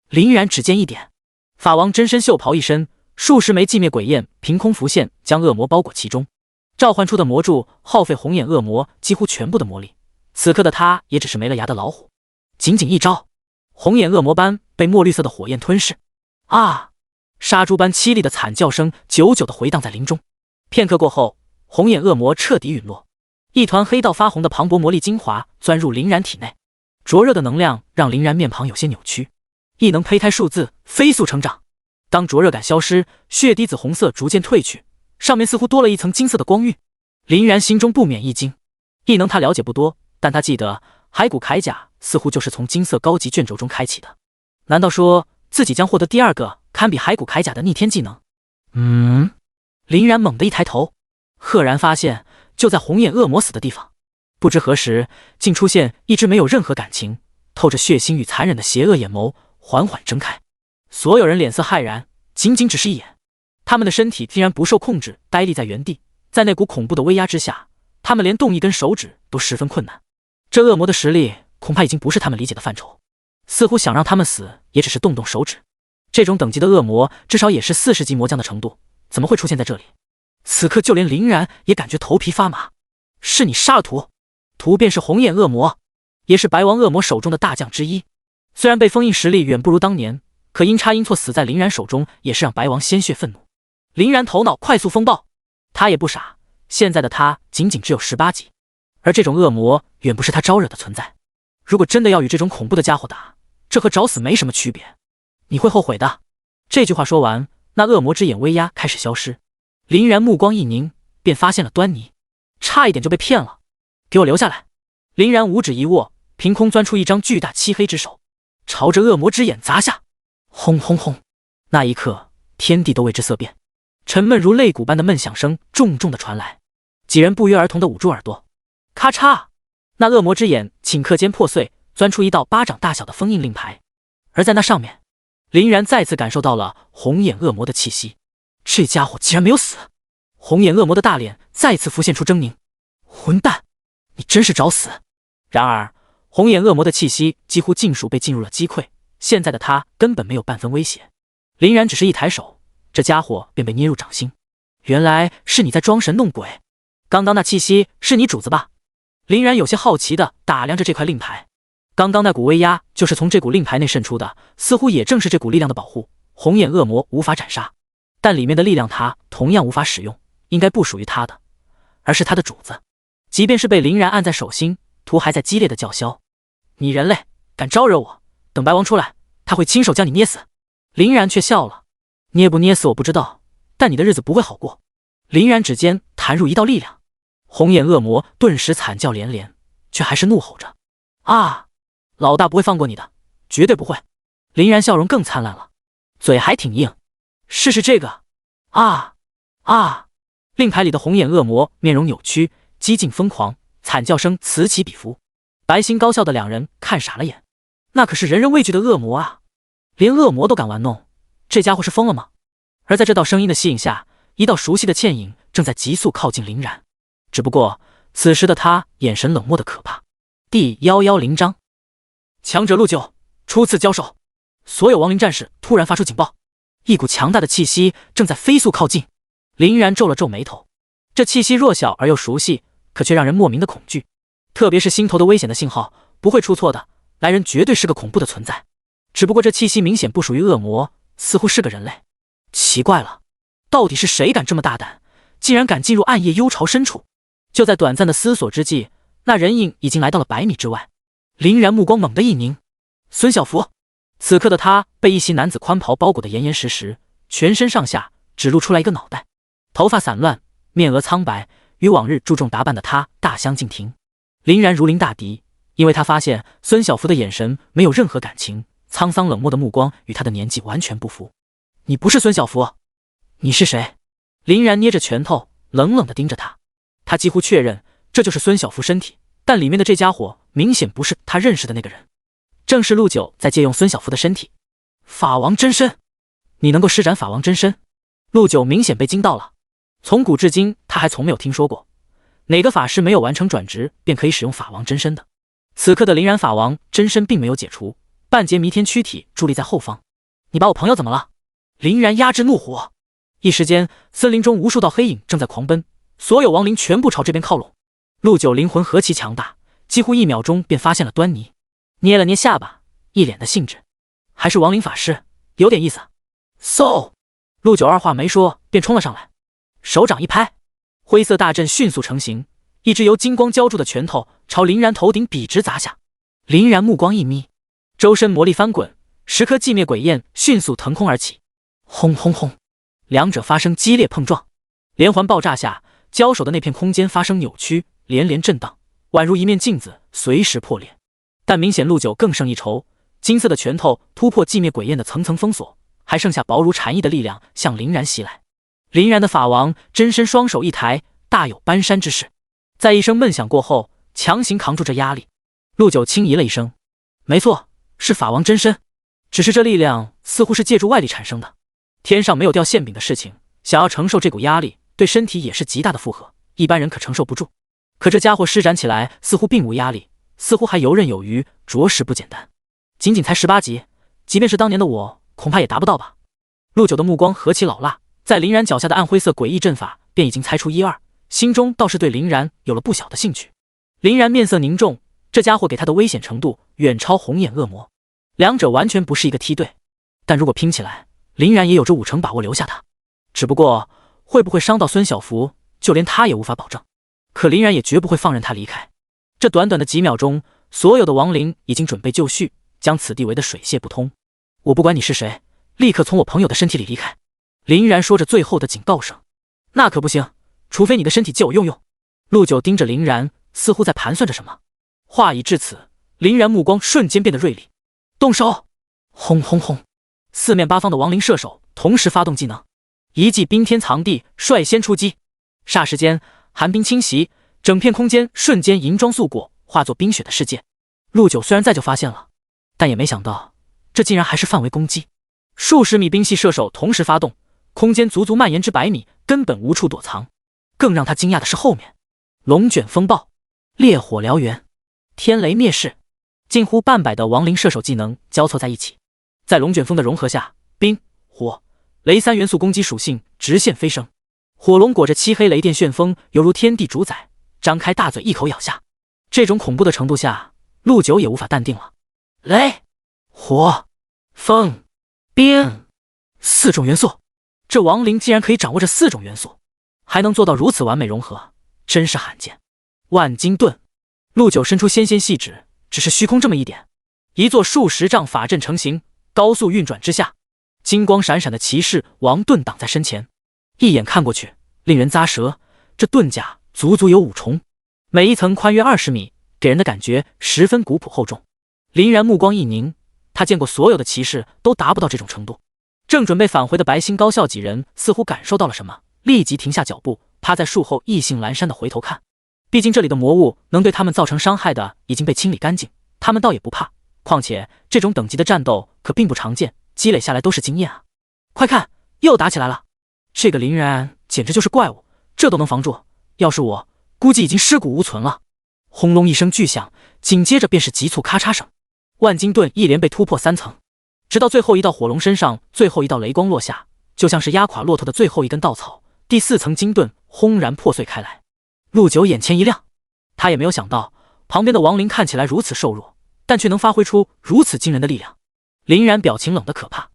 林然指尖一点，法王真身袖袍一伸，数十枚寂灭鬼焰凭空浮现，将恶魔包裹其中。召唤出的魔柱耗费红眼恶魔几乎全部的魔力，此刻的他也只是没了牙的老虎。仅仅一招，红眼恶魔般被墨绿色的火焰吞噬。啊！杀猪般凄厉的惨叫声久久地回荡在林中。片刻过后，红眼恶魔彻底陨落，一团黑到发红的磅礴魔力精华钻入林然体内，灼热的能量让林然面庞有些扭曲，异能胚胎数字飞速成长。当灼热感消失，血滴紫红色逐渐褪去，上面似乎多了一层金色的光晕。林然心中不免一惊，异能他了解不多，但他记得骸骨铠甲似乎就是从金色高级卷轴中开启的。难道说自己将获得第二个堪比骸骨铠甲的逆天技能？林然猛地一抬头，赫然发现就在红眼恶魔死的地方，不知何时竟出现一只没有任何感情、透着血腥与残忍的邪恶眼眸，缓缓睁开。所有人脸色骇然，仅仅只是一眼，他们的身体竟然不受控制呆立在原地，在那股恐怖的威压之下，他们连动一根手指都十分困难。这恶魔的实力恐怕已经不是他们理解的范畴，似乎想让他们死也只是动动手指。这种等级的恶魔至少也是40级魔将的程度，怎么会出现在这里？此刻就连林然也感觉头皮发麻。是你杀了屠？屠便是红眼恶魔，也是白王恶魔手中的大将之一。虽然被封印实力远不如当年，可阴差阴错死在林然手中，也是让白王鲜血愤怒。林然头脑快速风暴，他也不傻，现在的他仅仅只有18级，而这种恶魔远不是他招惹的存在。如果真的要与这种恐怖的家伙打，这和找死没什么区别。你会后悔的。这句话说完，那恶魔之眼威压开始消失。林然目光一凝，便发现了端倪，差一点就被骗了。给我留下来！林然五指一握，凭空钻出一张巨大漆黑之手，朝着恶魔之眼砸下。轰轰轰！那一刻，天地都为之色变，沉闷如擂鼓般的闷响声重重的传来，几人不约而同的捂住耳朵。咔嚓！那恶魔之眼顷刻间破碎，钻出一道巴掌大小的封印令牌，而在那上面，林然再次感受到了红眼恶魔的气息。这家伙竟然没有死！红眼恶魔的大脸再次浮现出狰狞。混蛋，你真是找死！然而，红眼恶魔的气息几乎尽数被进入了击溃，现在的他根本没有半分威胁。林然只是一抬手，这家伙便被捏入掌心。原来是你在装神弄鬼，刚刚那气息是你主子吧？林然有些好奇地打量着这块令牌，刚刚那股威压就是从这股令牌内渗出的，似乎也正是这股力量的保护，红眼恶魔无法斩杀，但里面的力量他同样无法使用，应该不属于他的，而是他的主子。即便是被林然按在手心，图还在激烈的叫嚣：“你人类敢招惹我，等白王出来，他会亲手将你捏死。”林然却笑了：“捏不捏死我不知道，但你的日子不会好过。”林然指尖弹入一道力量，红眼恶魔顿时惨叫连连，却还是怒吼着：“啊！老大不会放过你的，绝对不会！”林然笑容更灿烂了，嘴还挺硬。试试这个！啊啊！令牌里的红眼恶魔面容扭曲，几近疯狂，惨叫声此起彼伏。白星高校的两人看傻了眼，那可是人人畏惧的恶魔啊，连恶魔都敢玩弄，这家伙是疯了吗？而在这道声音的吸引下，一道熟悉的倩影正在急速靠近林然，只不过此时的他眼神冷漠的可怕。第110章，强者陆九初次交手。所有亡灵战士突然发出警报，一股强大的气息正在飞速靠近。林然皱了皱眉头，这气息弱小而又熟悉，可却让人莫名的恐惧，特别是心头的危险的信号，不会出错的，来人绝对是个恐怖的存在。只不过这气息明显不属于恶魔，似乎是个人类。奇怪了，到底是谁敢这么大胆，竟然敢进入暗夜幽巢深处？就在短暂的思索之际，那人影已经来到了100米之外。林然目光猛地一凝，孙小福。此刻的他被一袭男子宽袍包裹得严严实实，全身上下只露出来一个脑袋，头发散乱，面额苍白，与往日注重打扮的他大相径庭。林然如临大敌，因为他发现孙小福的眼神没有任何感情，沧桑冷漠的目光与他的年纪完全不符。你不是孙小福，你是谁？林然捏着拳头，冷冷地盯着他。他几乎确认这就是孙小福身体，但里面的这家伙明显不是他认识的那个人，正是陆九在借用孙小福的身体。法王真身，你能够施展法王真身？陆九明显被惊到了，从古至今他还从没有听说过哪个法师没有完成转职便可以使用法王真身的。此刻的林然法王真身并没有解除，半截弥天躯体伫立在后方。你把我朋友怎么了？林然压制怒火，一时间森林中无数道黑影正在狂奔，所有亡灵全部朝这边靠拢。陆九灵魂何其强大，几乎1秒钟便发现了端倪，捏了捏下巴，一脸的兴致。还是亡灵法师，有点意思。嗖！陆九二话没说便冲了上来，手掌一拍，灰色大阵迅速成型，一只由金光浇筑的拳头朝林然头顶笔直砸下。林然目光一眯，周身魔力翻滚，10颗寂灭鬼焰迅速腾空而起。轰轰轰！两者发生激烈碰撞，连环爆炸下，交手的那片空间发生扭曲，连连震荡，宛如一面镜子随时破裂。但明显陆九更胜一筹，金色的拳头突破寂灭鬼焰的层层封锁，还剩下薄如蝉翼的力量向林然袭来。林然的法王真身双手一抬，大有搬山之势，在一声闷响过后，强行扛住这压力。陆九轻咦了一声，没错，是法王真身，只是这力量似乎是借助外力产生的。天上没有掉馅饼的事情，想要承受这股压力，对身体也是极大的负荷，一般人可承受不住。可这家伙施展起来似乎并无压力，似乎还游刃有余，着实不简单。仅仅才18级，即便是当年的我，恐怕也达不到吧。陆九的目光何其老辣，在林然脚下的暗灰色诡异阵法便已经猜出1、2，心中倒是对林然有了不小的兴趣。林然面色凝重，这家伙给他的危险程度远超红眼恶魔，两者完全不是一个梯队。但如果拼起来，林然也有着5成把握留下他，只不过会不会伤到孙小福，就连他也无法保证。可林然也绝不会放任他离开。这短短的几秒钟，所有的亡灵已经准备就绪，将此地围得水泄不通。我不管你是谁，立刻从我朋友的身体里离开。林然说着最后的警告声。那可不行，除非你的身体借我用用。陆九盯着林然，似乎在盘算着什么。话已至此，林然目光瞬间变得锐利，动手！轰轰轰！四面八方的亡灵射手同时发动技能，一记冰天藏地率先出击。霎时间，寒冰侵袭，整片空间瞬间银装素裹，化作冰雪的世界。陆九虽然在就发现了，但也没想到这竟然还是范围攻击。数十米冰系射手同时发动，空间足足蔓延至100米，根本无处躲藏。更让他惊讶的是后面，龙卷风暴、烈火燎原、天雷灭世，近乎半百的亡灵射手技能交错在一起，在龙卷风的融合下，冰、火、雷三元素攻击属性直线飞升。火龙裹着漆黑雷电旋风，犹如天地主宰，张开大嘴一口咬下。这种恐怖的程度下，陆九也无法淡定了。雷、火、风、冰，4种元素，这亡灵竟然可以掌握这4种元素，还能做到如此完美融合，真是罕见。万金盾，陆九伸出纤纤细指，只是虚空这么一点，一座数10丈法阵成型，高速运转之下，金光闪闪的骑士王盾挡在身前，一眼看过去，令人咂舌。这盾甲足足有5重，每一层宽约20米，给人的感觉十分古朴厚重。林然目光一凝，他见过所有的骑士都达不到这种程度。正准备返回的白星高校几人似乎感受到了什么，立即停下脚步，趴在树后意兴阑珊的回头看。毕竟这里的魔物能对他们造成伤害的已经被清理干净，他们倒也不怕。况且这种等级的战斗可并不常见，积累下来都是经验啊！快看，又打起来了！这个林然简直就是怪物，这都能防住。要是我，估计已经尸骨无存了。轰隆一声巨响，紧接着便是急促咔嚓声。万金盾一连被突破3层，直到最后一道火龙身上最后一道雷光落下，就像是压垮骆驼的最后一根稻草，第4层金盾轰然破碎开来。陆九眼前一亮，他也没有想到旁边的亡灵看起来如此瘦弱，但却能发挥出如此惊人的力量。林然表情冷得可怕，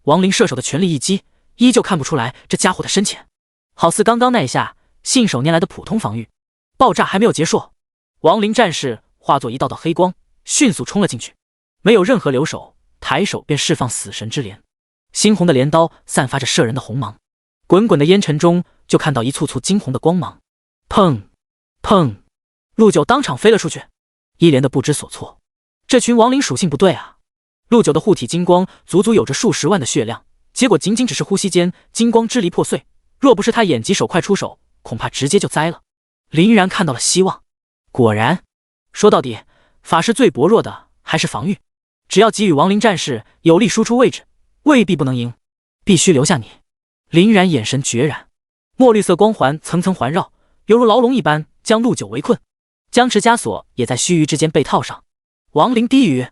亡灵射手的全力一击，依旧看不出来这家伙的深浅，好似刚刚那一下信手拈来的普通防御。爆炸还没有结束，亡灵战士化作一道道黑光，迅速冲了进去，没有任何留手，抬手便释放死神之镰。猩红的镰刀散发着射人的红芒，滚滚的烟尘中就看到一簇簇金红的光芒。砰砰，陆九当场飞了出去，一连的不知所措。这群亡灵属性不对啊！陆九的护体金光足足有着数10万的血量，结果仅仅只是呼吸间，金光支离破碎。若不是他眼疾手快出手，恐怕直接就栽了。林然看到了希望，果然，说到底，法师最薄弱的还是防御。只要给予亡灵战士有力输出位置，未必不能赢。必须留下你！林然眼神决然，墨绿色光环层层环绕，犹如牢笼一般将陆九围困。僵持枷锁也在须臾之间被套上。亡灵低语，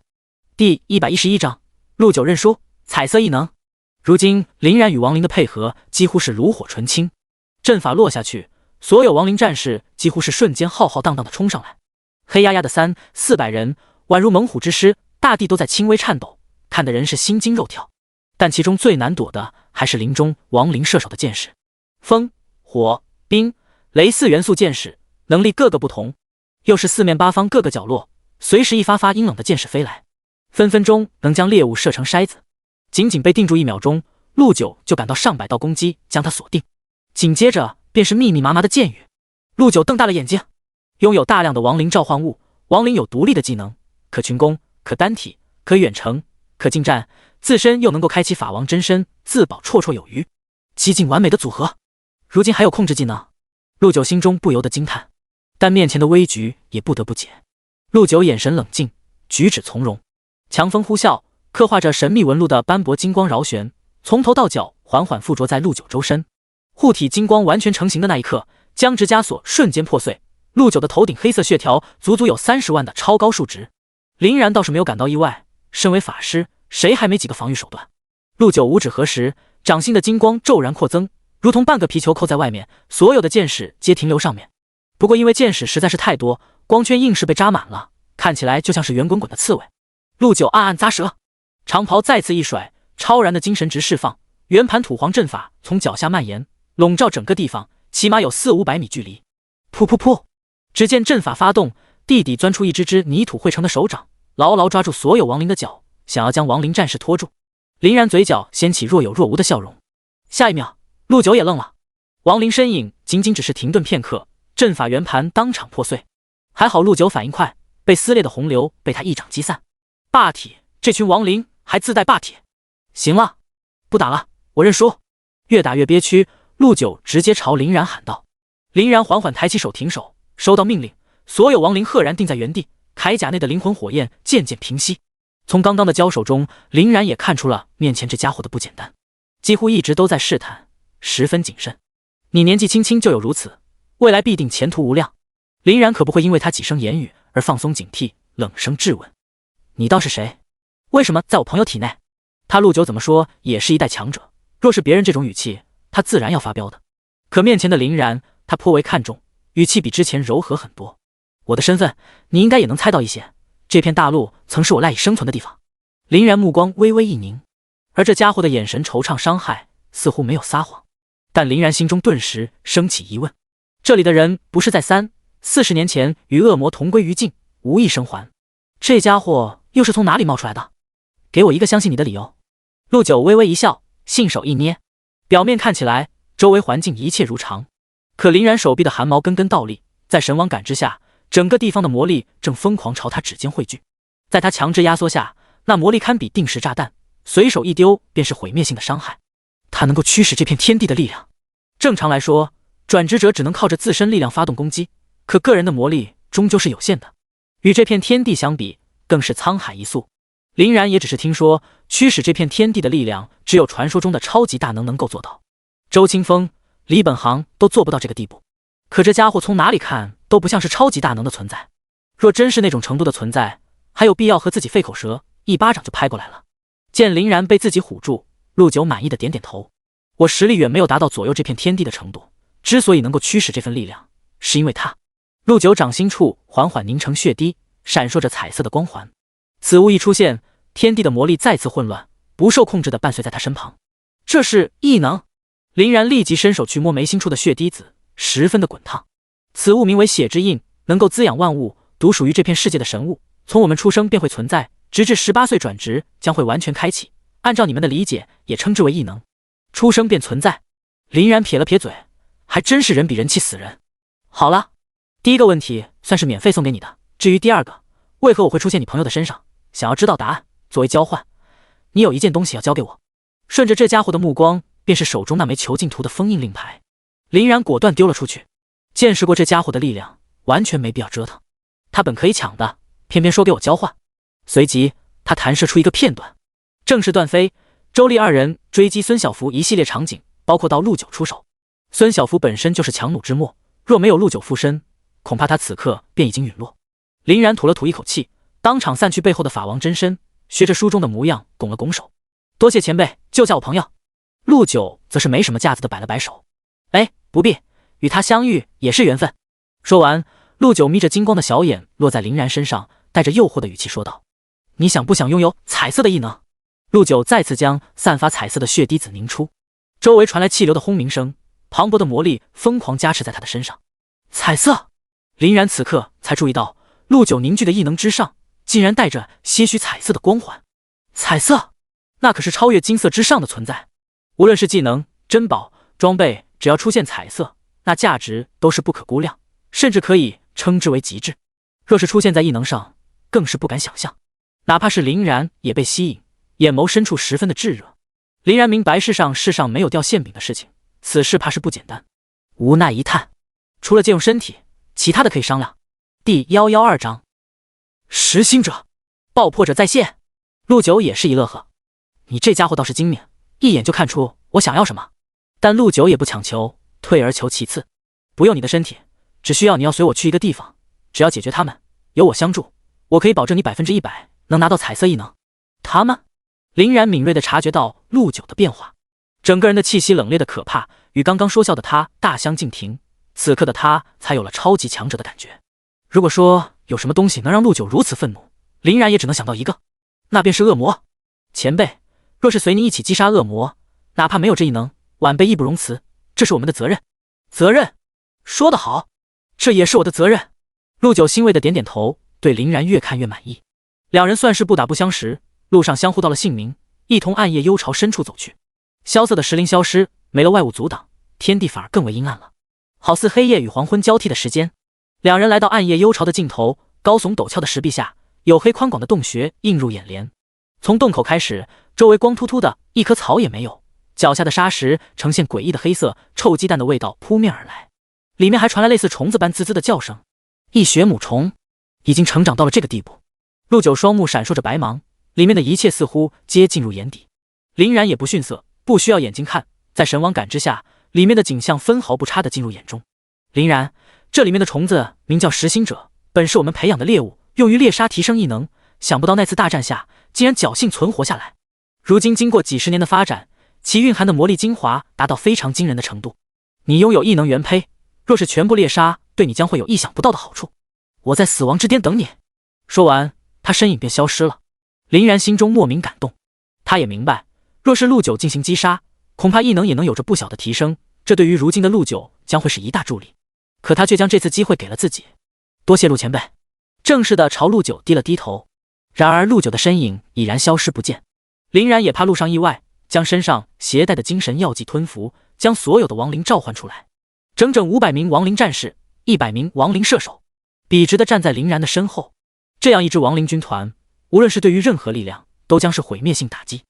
第111章，陆九认输，彩色异能。如今林然与亡灵的配合几乎是炉火纯青，阵法落下去，所有亡灵战士几乎是瞬间浩浩荡荡的冲上来，黑压压的300-400人，宛如猛虎之师，大地都在轻微颤抖，看得人是心惊肉跳。但其中最难躲的还是林中亡灵射手的剑士，风、火、冰、雷4元素剑士，能力各个不同，又是4面8方各个角落，随时一发发阴冷的箭矢飞来，分分钟能将猎物射成筛子。仅仅被定住1秒钟，陆九就感到上百道攻击将他锁定，紧接着便是密密麻麻的箭雨。陆九瞪大了眼睛，拥有大量的亡灵召唤物，亡灵有独立的技能，可群攻，可单体，可远程，可近战，自身又能够开启法王真身，自保绰绰有余，几近完美的组合。如今还有控制技能，陆九心中不由得惊叹，但面前的危局也不得不解。陆九眼神冷静，举止从容，强风呼啸，刻画着神秘纹路的斑驳金光绕旋，从头到脚缓缓附着在陆九周身。护体金光完全成型的那一刻，僵直枷锁瞬间破碎，陆九的头顶黑色血条足足有30万的超高数值。林然倒是没有感到意外，身为法师，谁还没几个防御手段？陆九五指合十，掌心的金光骤然扩增，如同半个皮球扣在外面，所有的箭矢皆停留上面。不过因为箭矢实在是太多，光圈硬是被扎满了，看起来就像是圆滚滚的刺猬。陆九暗暗咂舌，长袍再次一甩，超然的精神值释放，圆盘土皇阵法从脚下蔓延，笼罩整个地方，起码有400-500米距离。噗噗噗！只见阵法发动，地底钻出一只泥土汇成的手掌，牢牢抓住所有亡灵的脚，想要将亡灵战士拖住。林然嘴角掀起若有若无的笑容。下一秒，陆九也愣了，亡灵身影仅仅只是停顿片刻，阵法圆盘当场破碎。还好陆九反应快，被撕裂的洪流被他一掌击散。霸体，这群亡灵还自带霸体。行了，不打了，我认输。越打越憋屈，陆九直接朝林然喊道。林然缓缓抬起手停手，收到命令，所有亡灵赫然定在原地，铠甲内的灵魂火焰渐渐平息。从刚刚的交手中，林然也看出了面前这家伙的不简单，几乎一直都在试探，十分谨慎。你年纪轻轻就有如此，未来必定前途无量。林然可不会因为他几声言语而放松警惕，冷声质问：“你倒是谁？为什么在我朋友体内？”他陆九怎么说也是一代强者，若是别人这种语气，他自然要发飙的。可面前的林然，他颇为看重，语气比之前柔和很多。我的身份，你应该也能猜到一些。这片大陆曾是我赖以生存的地方。林然目光微微一凝，而这家伙的眼神惆怅伤害，似乎没有撒谎。但林然心中顿时升起疑问：这里的人不是在30-40年前与恶魔同归于尽，无意生还？这家伙又是从哪里冒出来的？给我一个相信你的理由。陆九微微一笑，信手一捏，表面看起来周围环境一切如常，可林然手臂的汗毛根根倒立，在神王感知下，整个地方的魔力正疯狂朝他指尖汇聚。在他强制压缩下，那魔力堪比定时炸弹，随手一丢便是毁灭性的伤害。他能够驱使这片天地的力量。正常来说，转职者只能靠着自身力量发动攻击，可个人的魔力终究是有限的，与这片天地相比，更是沧海一粟。林然也只是听说，驱使这片天地的力量，只有传说中的超级大能够做到。周清风、李本行都做不到这个地步。可这家伙从哪里看都不像是超级大能的存在。若真是那种程度的存在，还有必要和自己费口舌，一巴掌就拍过来了。见林然被自己唬住，陆九满意的点点头。我实力远没有达到左右这片天地的程度，之所以能够驱使这份力量，是因为他。陆九掌心处缓缓凝成血滴，闪烁着彩色的光环。此物一出现，天地的魔力再次混乱，不受控制的伴随在他身旁。这是异能。林然立即伸手去摸眉心处的血滴子，十分的滚烫。此物名为血之印，能够滋养万物，独属于这片世界的神物，从我们出生便会存在，直至18岁转职将会完全开启。按照你们的理解，也称之为异能。出生便存在。林然撇了撇嘴，还真是人比人气死人。好了，第一个问题算是免费送给你的，至于第二个，为何我会出现你朋友的身上，想要知道答案，作为交换，你有一件东西要交给我。顺着这家伙的目光，便是手中那枚囚禁图的封印令牌。林然果断丢了出去。见识过这家伙的力量，完全没必要折腾。他本可以抢的，偏偏说给我交换。随即他弹射出一个片段，正是段飞、周丽二人追击孙小福一系列场景，包括到陆九出手。孙小福本身就是强弩之末，若没有陆九附身，恐怕他此刻便已经陨落。林然吐了吐一口气，当场散去背后的法王真身，学着书中的模样拱了拱手：多谢前辈，就叫我朋友。陆九则是没什么架子的摆了摆手：哎，不必，与他相遇也是缘分。说完，陆九眯着金光的小眼落在林然身上，带着诱惑的语气说道：你想不想拥有彩色的异能？陆九再次将散发彩色的血滴子凝出，周围传来气流的轰鸣声，磅礴的魔力疯狂加持在他的身上。彩色！林然此刻才注意到，陆九凝聚的异能之上，竟然带着些许彩色的光环。彩色，那可是超越金色之上的存在。无论是技能、珍宝、装备，只要出现彩色，那价值都是不可估量，甚至可以称之为极致。若是出现在异能上，更是不敢想象。哪怕是林然也被吸引，眼眸深处十分的炙热。林然明白世上没有掉馅饼的事情，此事怕是不简单。无奈一叹，除了借用身体，其他的可以商量。第112章实心者，爆破者在线。陆九也是一乐呵，你这家伙倒是精明，一眼就看出我想要什么。但陆九也不强求，退而求其次，不用你的身体，只需要你要随我去一个地方，只要解决他们，有我相助，我可以保证你100%能拿到彩色异能。他们？林然敏锐地察觉到陆九的变化，整个人的气息冷冽的可怕，与刚刚说笑的他大相径庭。此刻的他才有了超级强者的感觉。如果说有什么东西能让陆九如此愤怒，林然也只能想到一个，那便是恶魔。前辈，若是随你一起击杀恶魔，哪怕没有这一能，晚辈义不容辞，这是我们的责任。责任？说得好，这也是我的责任。陆九欣慰的点点头，对林然越看越满意。两人算是不打不相识，路上相互道了姓名，一同暗夜幽巢深处走去。萧瑟的石林消失，没了外物阻挡，天地反而更为阴暗了，好似黑夜与黄昏交替的时间。两人来到暗夜幽巢的尽头，高耸陡峭的石壁下，黝黑宽广的洞穴映入眼帘。从洞口开始，周围光秃秃的，一棵草也没有，脚下的沙石呈现诡异的黑色，臭鸡蛋的味道扑面而来，里面还传来类似虫子般滋滋的叫声。一血母虫已经成长到了这个地步。陆九双目闪烁着白芒，里面的一切似乎皆进入眼底。林然也不逊色，不需要眼睛看，在神王感知下，里面的景象分毫不差地进入眼中。林然，这里面的虫子名叫食心者，本是我们培养的猎物，用于猎杀提升异能。想不到那次大战下，竟然侥幸存活下来。如今经过几十年的发展，其蕴含的魔力精华达到非常惊人的程度。你拥有异能原胚，若是全部猎杀，对你将会有意想不到的好处。我在死亡之巅等你。说完，他身影便消失了。林然心中莫名感动，他也明白，若是陆九进行击杀，恐怕异能也能有着不小的提升，这对于如今的陆九将会是一大助力。可他却将这次机会给了自己。多谢陆前辈。正式的朝陆九低了低头。然而陆九的身影已然消失不见。林然也怕路上意外，将身上携带的精神药剂吞服，将所有的亡灵召唤出来。整整500名亡灵战士，100名亡灵射手，笔直的站在林然的身后。这样一支亡灵军团，无论是对于任何力量，都将是毁灭性打击。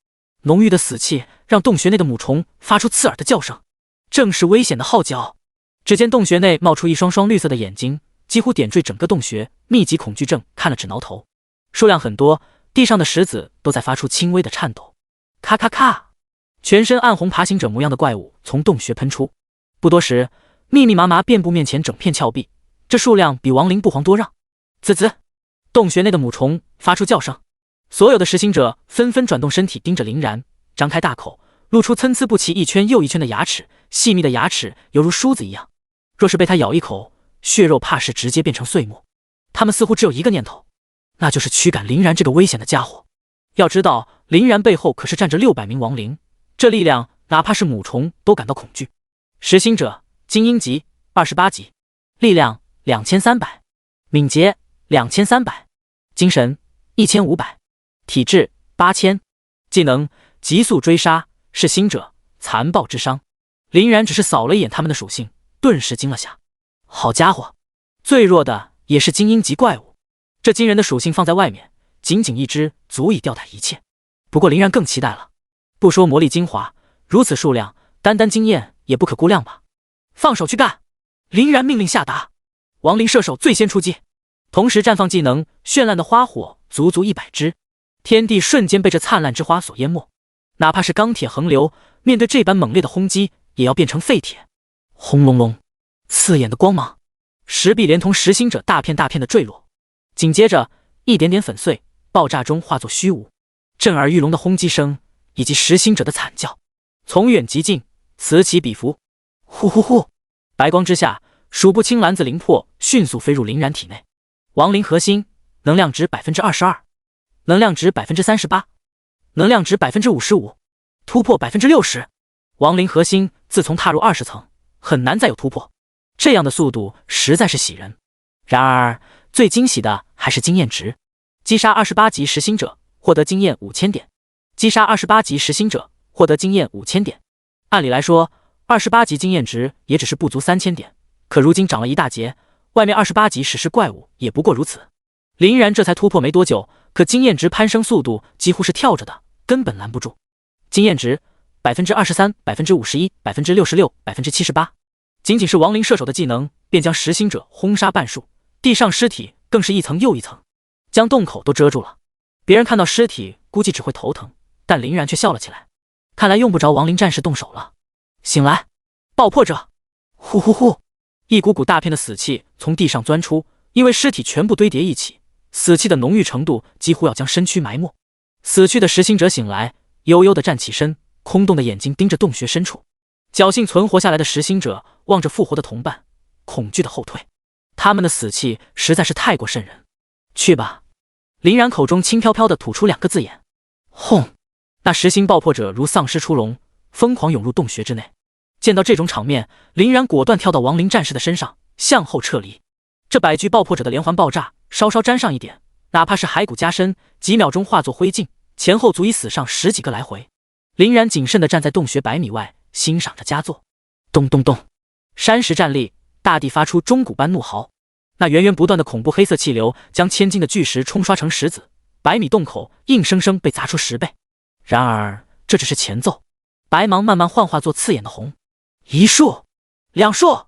浓郁的死气让洞穴内的母虫发出刺耳的叫声，正是危险的号角。只见洞穴内冒出一双双绿色的眼睛，几乎点缀整个洞穴，密集恐惧症看了直挠头。数量很多，地上的石子都在发出轻微的颤抖。咔咔咔，全身暗红爬行者模样的怪物从洞穴喷出，不多时，密密麻麻遍布面前整片峭壁，这数量比亡灵不遑多让。滋滋，洞穴内的母虫发出叫声，所有的实行者纷纷转动身体，盯着林然，张开大口，露出参差不齐一圈又一圈的牙齿，细密的牙齿犹如梳子一样。若是被他咬一口，血肉怕是直接变成碎末。他们似乎只有一个念头，那就是驱赶林然这个危险的家伙。要知道，林然背后可是站着600名亡灵，这力量哪怕是母虫都感到恐惧。实行者，精英级28级，力量2300，敏捷2300，精神1500，体质8000，技能急速追杀，是心者，残暴之伤。林然只是扫了一眼他们的属性，顿时惊了下。好家伙，最弱的也是精英级怪物，这惊人的属性放在外面，仅仅一只足以吊打一切。不过林然更期待了，不说魔力精华，如此数量，单单经验也不可估量吧。放手去干！林然命令下达，亡灵射手最先出击，同时绽放技能，绚烂的花火足足100支，天地瞬间被这灿烂之花所淹没。哪怕是钢铁横流，面对这般猛烈的轰击，也要变成废铁。轰隆隆，刺眼的光芒，石壁连同实心者大片大片的坠落，紧接着一点点粉碎，爆炸中化作虚无。震耳欲聋的轰击声以及实心者的惨叫，从远及近，此起彼伏。呼呼呼，白光之下，数不清篮子灵魄迅速飞入林然体内。亡灵核心能量值 22%， 能量值 38%， 能量值 55%， 突破 60%。 亡灵核心自从踏入20层，很难再有突破，这样的速度实在是喜人。然而最惊喜的还是经验值，击杀28级实心者获得经验5000点，击杀28级实心者获得经验5000点。按理来说28级经验值也只是不足3000点，可如今涨了一大截，外面28级史诗怪物也不过如此。林然这才突破没多久，可经验值攀升速度几乎是跳着的，根本拦不住。经验值 23%、51%、66%、78%，仅仅是亡灵射手的技能便将实心者轰杀半数，地上尸体更是一层又一层，将洞口都遮住了。别人看到尸体估计只会头疼，但林然却笑了起来，看来用不着亡灵战士动手了。醒来，爆破者！呼呼呼，一股股大片的死气从地上钻出，因为尸体全部堆叠一起，死气的浓郁程度几乎要将身躯埋没。死去的实行者醒来，悠悠地站起身，空洞的眼睛盯着洞穴深处。侥幸存活下来的实行者望着复活的同伴，恐惧的后退。他们的死气实在是太过瘆人。去吧。林然口中轻飘飘地吐出2个字眼。轰！那实心爆破者如丧尸出笼，疯狂涌入洞穴之内。见到这种场面，林然果断跳到亡灵战士的身上，向后撤离。这百具爆破者的连环爆炸，稍稍沾上一点，哪怕是骸骨加身，几秒钟化作灰烬，前后足以死上10几个来回。林然谨慎地站在洞穴100米外，欣赏着佳作。咚咚咚，山石战栗，大地发出钟鼓般怒嚎。那源源不断的恐怖黑色气流将千斤的巨石冲刷成石子，100米洞口硬生生被砸出10倍。然而这只是前奏，白芒慢慢幻化作刺眼的红，一束2束，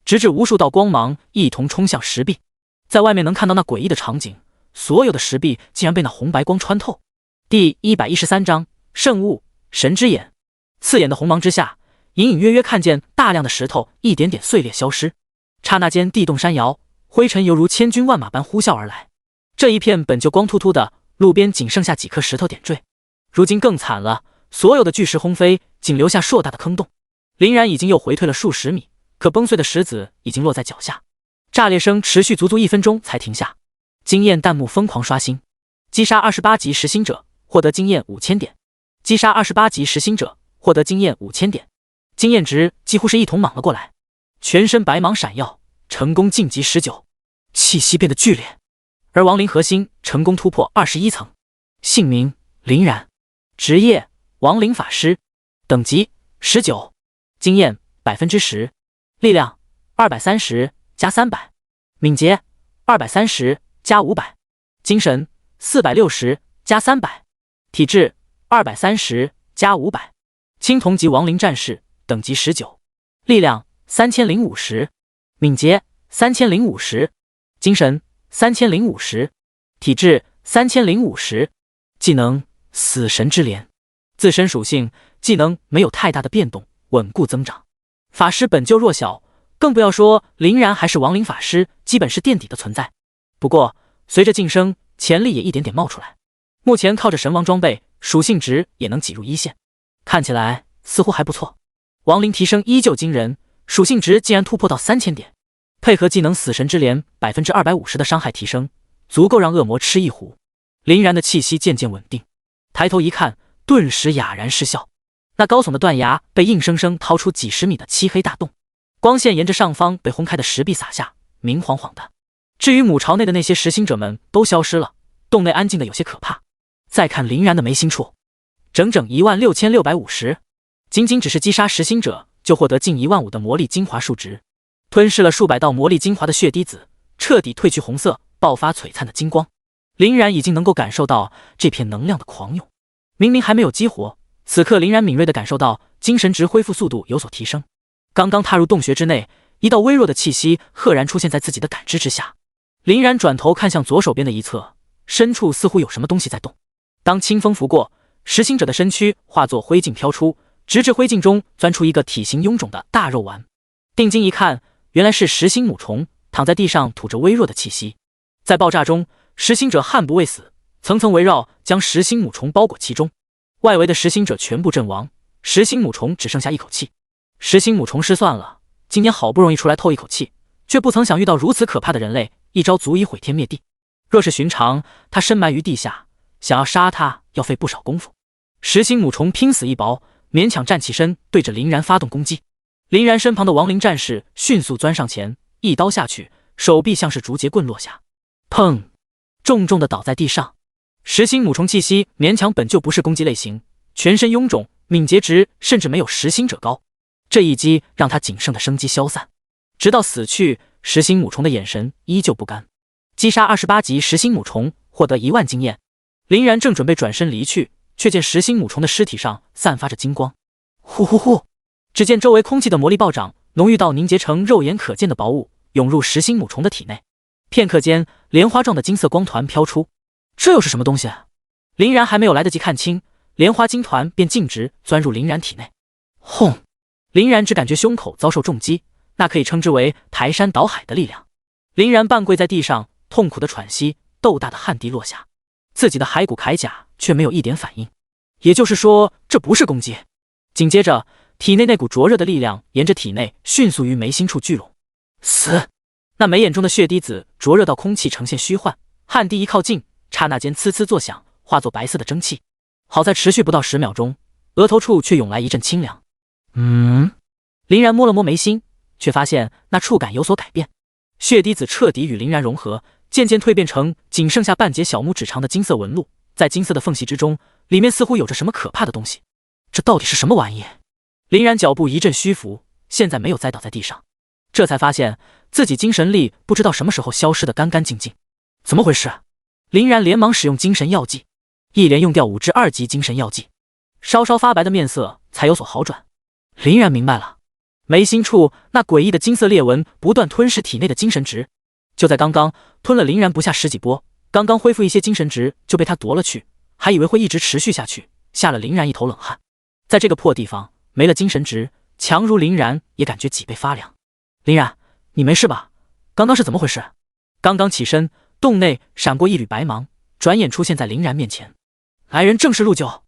直至无数道光芒一同冲向石壁。在外面能看到那诡异的场景，所有的石壁竟然被那红白光穿透。第113章圣物神之眼。刺眼的红芒之下，隐隐约约看见大量的石头一点点碎裂消失。刹那间地动山摇，灰尘犹如千军万马般呼啸而来。这一片本就光秃秃的路边，仅剩下几颗石头点缀，如今更惨了，所有的巨石轰飞，仅留下硕大的坑洞。林然已经又回退了数十米，可崩碎的石子已经落在脚下。炸裂声持续足足1分钟才停下。经验弹幕疯狂刷新，击杀28级实心者获得经验5000点，击杀28级实心者获得经验5000点，经验值几乎是一同莽了过来。全身白芒闪耀，成功晋级19，气息变得剧烈。而亡灵核心成功突破21层。姓名林然，职业亡灵法师，等级19，经验10%，力量230加300，敏捷230加500，精神460加300，体质230加500。青铜级亡灵战士，等级19，力量3050，敏捷3050，精神3050，体质3050。技能死神之镰，自身属性技能没有太大的变动，稳固增长。法师本就弱小，更不要说林然还是亡灵法师，基本是垫底的存在。不过随着晋升，潜力也一点点冒出来。目前靠着神王装备，属性值也能挤入一线，看起来似乎还不错。亡灵提升依旧惊人，属性值竟然突破到3000点，配合技能死神之镰250%的伤害提升，足够让恶魔吃一壶。林然的气息渐渐稳定，抬头一看，顿时哑然失笑。那高耸的断崖被硬生生掏出几十米的漆黑大洞，光线沿着上方被轰开的石壁洒下，明晃晃的。至于母巢内的那些实心者们都消失了，洞内安静的有些可怕。再看林然的眉心处，整整16650，仅仅只是击杀实心者就获得近15000的魔力精华数值。吞噬了数百道魔力精华的血滴子彻底褪去红色，爆发璀璨的金光。林然已经能够感受到这片能量的狂涌，明明还没有激活，此刻林然敏锐地感受到精神值恢复速度有所提升。刚刚踏入洞穴之内，一道微弱的气息赫然出现在自己的感知之下。林然转头看向左手边的一侧，深处似乎有什么东西在动。当清风拂过，实心者的身躯化作灰烬飘出，直至灰烬中钻出一个体型臃肿的大肉丸。定睛一看，原来是实心母虫，躺在地上吐着微弱的气息。在爆炸中，实心者悍不畏死，层层围绕将实心母虫包裹其中。外围的实心者全部阵亡，实心母虫只剩下一口气。实心母虫失算了，今天好不容易出来透一口气，却不曾想遇到如此可怕的人类，一招足以毁天灭地。若是寻常，他深埋于地下，想要杀他要费不少功夫。实心母虫拼死一搏，勉强站起身，对着林然发动攻击。林然身旁的亡灵战士迅速钻上前，一刀下去，手臂像是竹节棍落下，砰，重重的倒在地上。实心母虫气息勉强本就不是攻击类型，全身臃肿，敏捷值甚至没有实心者高。这一击让他仅剩的生机消散，直到死去，实心母虫的眼神依旧不甘。击杀28级实心母虫，获得10000经验。林然正准备转身离去，却见实心母虫的尸体上散发着金光。呼呼呼！只见周围空气的魔力暴涨，浓郁到凝结成肉眼可见的薄雾，涌入实心母虫的体内。片刻间，莲花状的金色光团飘出。这又是什么东西啊？林然还没有来得及看清，莲花金团便径直钻入林然体内。轰！林然只感觉胸口遭受重击，那可以称之为排山倒海的力量。林然半跪在地上，痛苦的喘息，豆大的汗滴落下。自己的骸骨铠甲却没有一点反应，也就是说，这不是攻击。紧接着，体内那股灼热的力量沿着体内迅速于眉心处聚拢。死！那眉眼中的血滴子灼热到空气呈现虚幻，汗滴一靠近，刹那间呲呲作响，化作白色的蒸汽。好在持续不到10秒钟，额头处却涌来一阵清凉。林然摸了摸眉心，却发现那触感有所改变。血滴子彻底与林然融合，渐渐蜕变成仅剩下半截小拇指长的金色纹路，在金色的缝隙之中，里面似乎有着什么可怕的东西。这到底是什么玩意？林然脚步一阵虚浮，现在没有栽倒在地上，这才发现自己精神力不知道什么时候消失得干干净净。怎么回事？林然连忙使用精神药剂，一连用掉5支2级精神药剂，稍稍发白的面色才有所好转。林然明白了，眉心处那诡异的金色裂纹不断吞噬体内的精神值，就在刚刚吞了林然不下10几波，刚刚恢复一些精神值就被他夺了去，还以为会一直持续下去，吓了林然一头冷汗。在这个破地方没了精神值，强如林然也感觉脊背发凉。林然，你没事吧？刚刚是怎么回事？刚刚起身，洞内闪过一缕白芒，转眼出现在林然面前。来人正是陆九。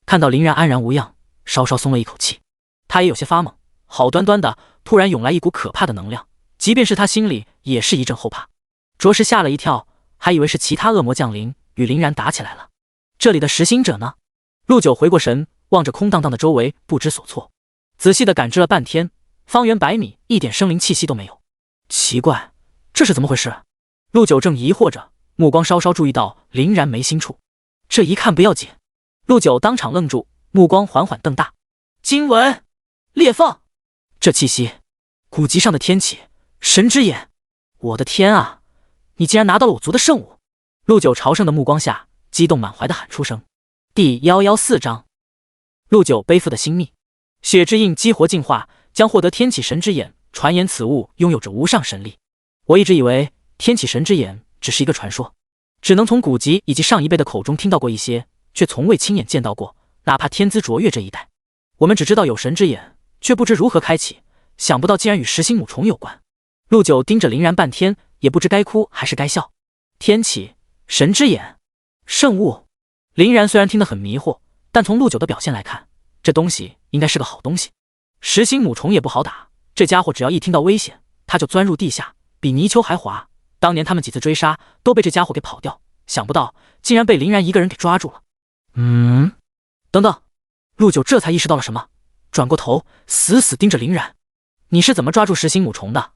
看到林然安然无恙，稍稍松了一口气。他也有些发懵，好端端的突然涌来一股可怕的能量，即便是他心里也是一阵后怕，着实吓了一跳，还以为是其他恶魔降临与林然打起来了。这里的实心者呢？陆九回过神，望着空荡荡的周围，不知所措。仔细的感知了半天，方圆100米一点生灵气息都没有。奇怪，这是怎么回事？陆九正疑惑着，目光稍稍注意到林然眉心处，这一看不要紧。陆九当场愣住，目光缓缓瞪大。经文裂缝，这气息，古籍上的天启神之眼。我的天啊，你竟然拿到了我族的圣物！陆九朝圣的目光下，激动满怀的喊出声。第114章，陆九背负的心秘，血之印激活进化，将获得天启神之眼。传言此物拥有着无上神力。我一直以为天启神之眼只是一个传说，只能从古籍以及上一辈的口中听到过一些，却从未亲眼见到过。哪怕天资卓越这一代，我们只知道有神之眼，却不知如何开启。想不到竟然与食心母虫有关。陆九盯着林然半天，也不知该哭还是该笑。天启神之眼，圣物。林然虽然听得很迷惑，但从陆九的表现来看，这东西应该是个好东西。食心母虫也不好打，这家伙只要一听到危险，他就钻入地下，比泥鳅还滑。当年他们几次追杀都被这家伙给跑掉，想不到竟然被林然一个人给抓住了。等等，陆九这才意识到了什么，转过头死死盯着林然。你是怎么抓住食心母虫的？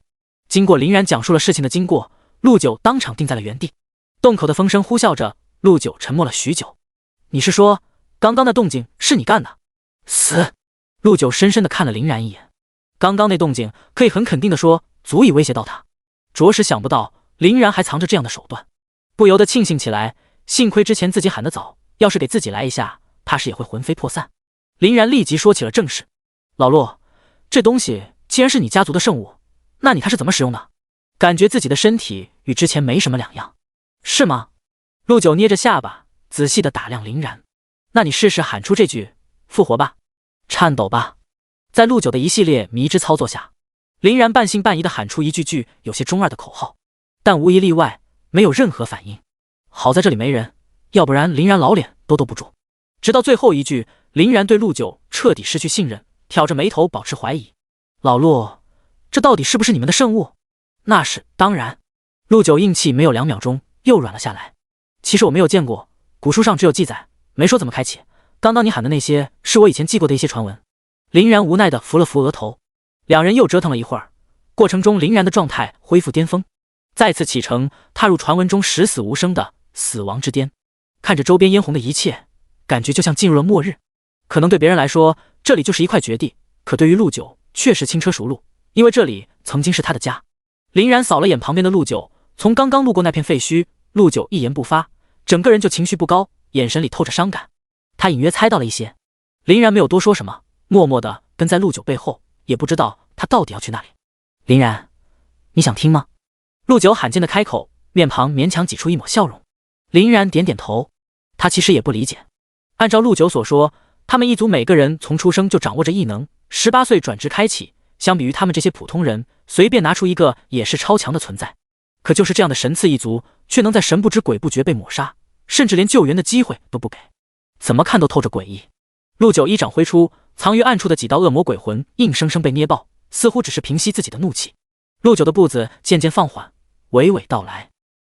经过林然讲述了事情的经过，陆九当场定在了原地。洞口的风声呼啸着，陆九沉默了许久。你是说刚刚那动静是你干的？死！陆九深深地看了林然一眼。刚刚那动静可以很肯定地说足以威胁到他，着实想不到林然还藏着这样的手段，不由得庆幸起来。幸亏之前自己喊得早，要是给自己来一下，怕是也会魂飞魄散。林然立即说起了正事。老陆，这东西既然是你家族的圣物，那你它是怎么使用的？感觉自己的身体与之前没什么两样，是吗？陆九捏着下巴，仔细地打量林然。那你试试喊出这句复活吧，颤抖吧。在陆九的一系列迷之操作下，林然半信半疑地喊出一句有些中二的口号，但无一例外，没有任何反应。好在这里没人，要不然林然老脸都兜不住。直到最后一句，林然对陆九彻底失去信任，挑着眉头保持怀疑。老陆，这到底是不是你们的圣物？那是当然。陆九硬气没有2秒钟，又软了下来。其实我没有见过，古书上只有记载，没说怎么开启。刚刚你喊的那些是我以前记过的一些传闻。林然无奈地扶了扶额头。两人又折腾了一会儿，过程中林然的状态恢复巅峰，再次启程，踏入传闻中十死无生的死亡之巅。看着周边嫣红的一切，感觉就像进入了末日。可能对别人来说，这里就是一块绝地，可对于陆九确实轻车熟路，因为这里曾经是他的家。林然扫了眼旁边的陆九，从刚刚路过那片废墟，陆九一言不发，整个人就情绪不高，眼神里透着伤感。他隐约猜到了一些。林然没有多说什么，默默地跟在陆九背后，也不知道他到底要去哪里。林然，你想听吗？陆九罕见的开口，面庞勉强挤出一抹笑容。林然点点头，他其实也不理解。按照陆九所说，他们一族每个人从出生就掌握着异能，18岁转职开启，相比于他们这些普通人，随便拿出一个也是超强的存在。可就是这样的神赐一族，却能在神不知鬼不觉被抹杀，甚至连救援的机会都不给，怎么看都透着诡异。陆九一掌挥出，藏于暗处的几道恶魔鬼魂硬生生被捏爆，似乎只是平息自己的怒气。陆九的步子渐渐放缓，娓娓道来。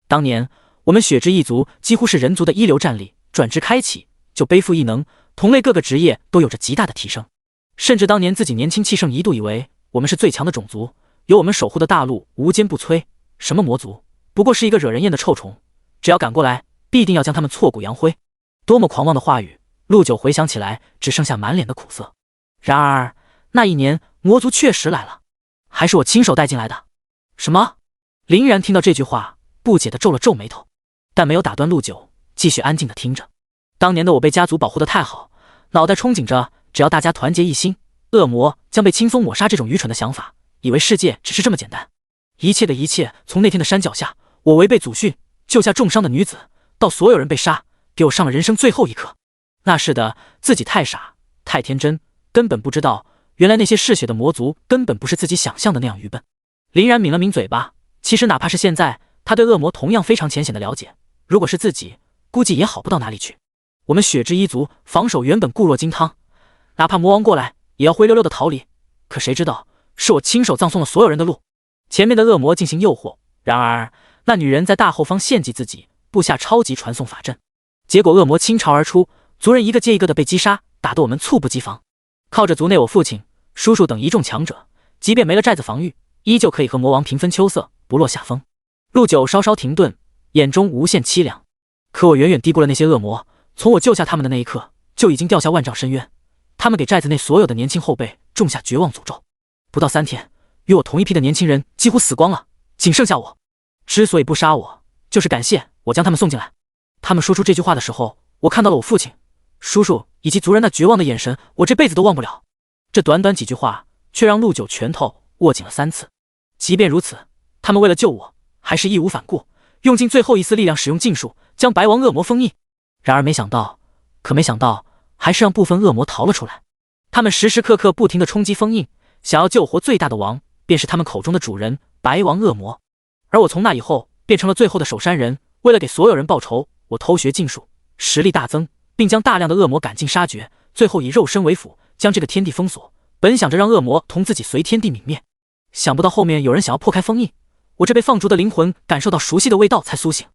当年我们血之一族几乎是人族的一流战力，转职开启就背负异能，同类各个职业都有着极大的提升。甚至当年自己年轻气盛，一度以为我们是最强的种族，有我们守护的大陆无坚不摧。什么魔族，不过是一个惹人厌的臭虫，只要赶过来，必定要将他们挫骨扬灰。多么狂妄的话语！陆九回想起来，只剩下满脸的苦涩。然而那一年魔族确实来了，还是我亲手带进来的。什么？林然听到这句话，不解地皱了皱眉头，但没有打断陆九，继续安静地听着。当年的我被家族保护得太好，脑袋憧憬着只要大家团结一心，恶魔将被轻松抹杀，这种愚蠢的想法，以为世界只是这么简单。一切的一切，从那天的山脚下，我违背祖训救下重伤的女子，到所有人被杀，给我上了人生最后一课。那是的，自己太傻太天真，根本不知道原来那些嗜血的魔族根本不是自己想象的那样愚笨。林然抿了抿嘴巴，其实哪怕是现在，他对恶魔同样非常浅显的了解，如果是自己，估计也好不到哪里去。我们血之一族防守原本固若金汤，哪怕魔王过来，也要灰溜溜的逃离。可谁知道，是我亲手葬送了所有人的路。前面的恶魔进行诱惑，然而那女人在大后方献祭自己，布下超级传送法阵，结果恶魔倾巢而出，族人一个接一个的被击杀，打得我们猝不及防。靠着族内我父亲、叔叔等一众强者，即便没了寨子防御，依旧可以和魔王平分秋色，不落下风。陆九稍稍停顿，眼中无限凄凉。可我远远低估了那些恶魔，从我救下他们的那一刻，就已经掉下万丈深渊。他们给寨子内所有的年轻后辈种下绝望诅咒。不到3天，与我同一批的年轻人几乎死光了，仅剩下我。之所以不杀我，就是感谢我将他们送进来。他们说出这句话的时候，我看到了我父亲、叔叔以及族人那绝望的眼神，我这辈子都忘不了。这短短几句话，却让陆九拳头握紧了3次。即便如此，他们为了救我，还是义无反顾，用尽最后一丝力量，使用禁术将白王恶魔封印。然而没想到，还是让部分恶魔逃了出来。他们时时刻刻不停地冲击封印，想要救活最大的王，便是他们口中的主人白王恶魔。而我从那以后变成了最后的守山人，为了给所有人报仇，我偷学禁术，实力大增，并将大量的恶魔赶尽杀绝，最后以肉身为辅，将这个天地封锁。本想着让恶魔同自己随天地泯灭，想不到后面有人想要破开封印，我这被放逐的灵魂感受到熟悉的味道才苏醒。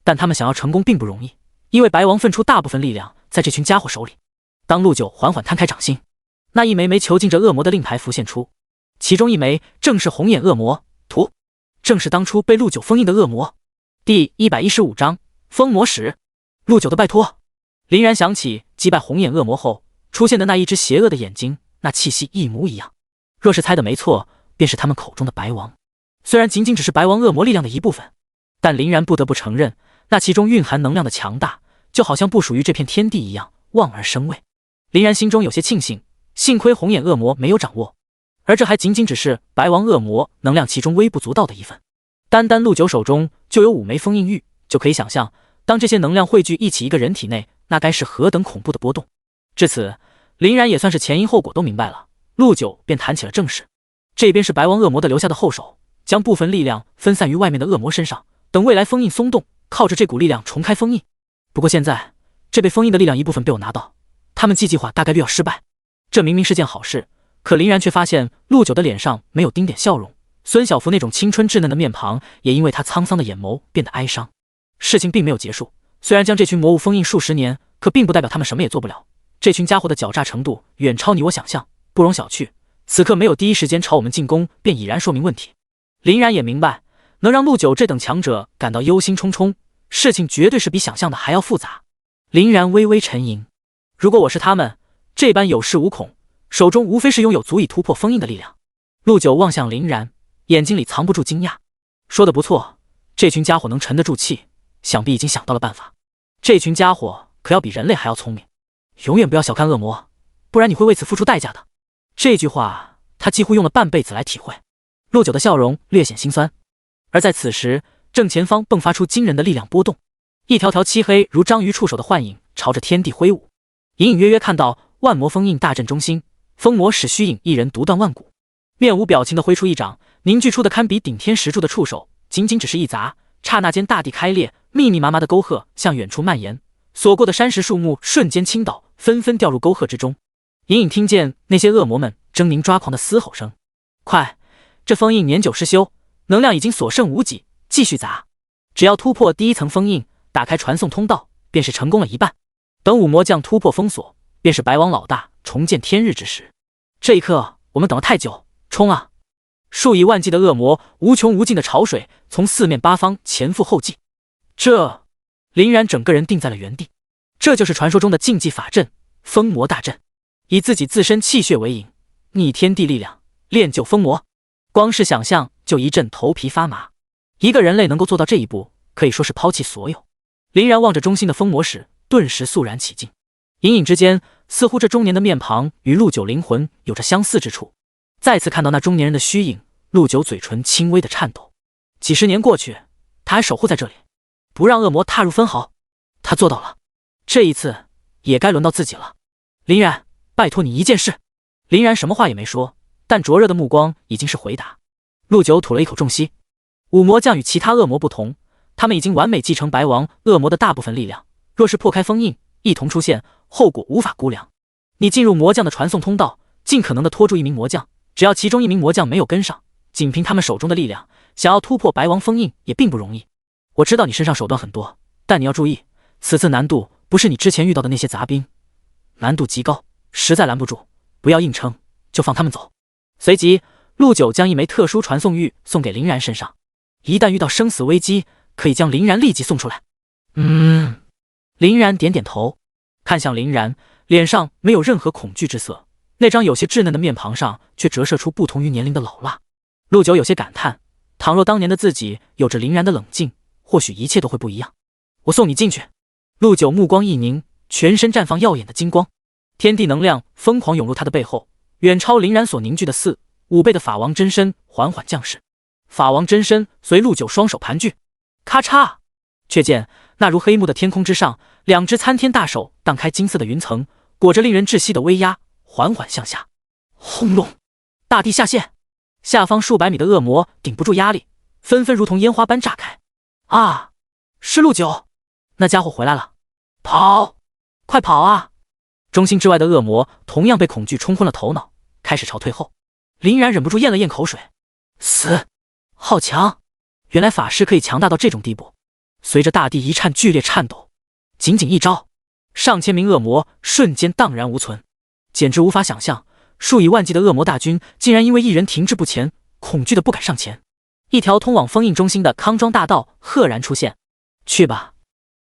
但他们想要成功并不容易，因为白王分出大部分力量在这群家伙手里。当陆九缓缓摊开掌心，那一枚枚囚禁着恶魔的令牌浮现出，其中一枚正是红眼恶魔图，正是当初被陆九封印的恶魔。第115章封魔使。陆九的拜托。林然想起击败红眼恶魔后出现的那一只邪恶的眼睛，那气息一模一样。若是猜的没错，便是他们口中的白王。虽然仅仅只是白王恶魔力量的一部分，但林然不得不承认，那其中蕴含能量的强大，就好像不属于这片天地一样，望而生畏。林然心中有些庆幸，幸亏红眼恶魔没有掌握，而这还仅仅只是白王恶魔能量其中微不足道的一份。单单陆九手中就有5枚封印玉，就可以想象，当这些能量汇聚一起一个人体内，那该是何等恐怖的波动。至此，林然也算是前因后果都明白了，陆九便谈起了正事。这边是白王恶魔的留下的后手，将部分力量分散于外面的恶魔身上，等未来封印松动，靠着这股力量重开封印。不过现在这被封印的力量一部分被我拿到，他们计划大概率要失败。这明明是件好事，可林然却发现陆九的脸上没有丁点笑容，孙小福那种青春稚嫩的面庞也因为他沧桑的眼眸变得哀伤。事情并没有结束，虽然将这群魔物封印数十年，可并不代表他们什么也做不了。这群家伙的狡诈程度远超你我想象，不容小觑。此刻没有第一时间朝我们进攻，便已然说明问题。林然也明白，能让陆九这等强者感到忧心忡忡，事情绝对是比想象的还要复杂。林然微微沉吟，如果我是他们，这般有恃无恐，手中无非是拥有足以突破封印的力量。陆九望向林然，眼睛里藏不住惊讶。说得不错，这群家伙能沉得住气，想必已经想到了办法。这群家伙可要比人类还要聪明。永远不要小看恶魔，不然你会为此付出代价的。这句话他几乎用了半辈子来体会。陆九的笑容略显心酸。而在此时，正前方迸发出惊人的力量波动，一条条漆黑如章鱼触手的幻影朝着天地挥舞。隐隐约约看到万魔封印大阵中心，封魔使虚影一人独断万古，面无表情地挥出一掌，凝聚出的堪比顶天石柱的触手，仅仅只是一砸，刹那间大地开裂，密密麻麻的沟壑向远处蔓延，所过的山石树木瞬间倾倒，纷纷掉入沟壑之中。隐隐听见那些恶魔们狰狞抓狂的嘶吼声。快，这封印年久失修，能量已经所剩无几，继续砸。只要突破第1层封印，打开传送通道，便是成功了一半。等五魔将突破封锁，便是白王老大重见天日之时。这一刻我们等了太久，冲啊！数以万计的恶魔无穷无尽的潮水从四面八方前赴后继。林然整个人定在了原地。这就是传说中的禁忌法阵封魔大阵，以自己自身气血为引，逆天地力量，练就封魔。光是想象就一阵头皮发麻。一个人类能够做到这一步，可以说是抛弃所有。林然望着中心的封魔使，顿时肃然起敬。隐隐之间，似乎这中年的面庞与陆九灵魂有着相似之处。再次看到那中年人的虚影，陆九嘴唇轻微的颤抖。几十年过去，他还守护在这里，不让恶魔踏入分毫。他做到了，这一次也该轮到自己了。林然，拜托你一件事。林然什么话也没说，但灼热的目光已经是回答。陆九吐了一口重息。五魔将与其他恶魔不同，他们已经完美继承白王恶魔的大部分力量，若是破开封印，一同出现，后果无法估量。你进入魔将的传送通道，尽可能的拖住一名魔将，只要其中一名魔将没有跟上，仅凭他们手中的力量，想要突破白王封印也并不容易。我知道你身上手段很多，但你要注意，此次难度不是你之前遇到的那些杂兵，难度极高，实在拦不住，不要硬撑，就放他们走。随即，陆九将一枚特殊传送玉送给林然身上，一旦遇到生死危机，可以将林然立即送出来。林然点点头，看向林然，脸上没有任何恐惧之色，那张有些稚嫩的面庞上却折射出不同于年龄的老辣。陆九有些感叹，倘若当年的自己有着林然的冷静，或许一切都会不一样。我送你进去。陆九目光一凝，全身绽放耀眼的金光，天地能量疯狂涌入他的背后，远超林然所凝聚的4、5倍的法王真身缓缓降世。法王真身随陆九双手盘踞，咔嚓！却见那如黑幕的天空之上，两只参天大手荡开金色的云层，裹着令人窒息的威压，缓缓向下。轰隆！大地下陷，下方数百米的恶魔顶不住压力，纷纷如同烟花般炸开。啊！是陆九，那家伙回来了！跑！快跑啊！中心之外的恶魔同样被恐惧冲昏了头脑，开始朝退后。林然忍不住咽了咽口水，死！好强！原来法师可以强大到这种地步。随着大地一颤剧烈颤抖，仅仅一招，上千名恶魔瞬间荡然无存，简直无法想象，数以万计的恶魔大军竟然因为一人停滞不前，恐惧的不敢上前。一条通往封印中心的康庄大道赫然出现。去吧！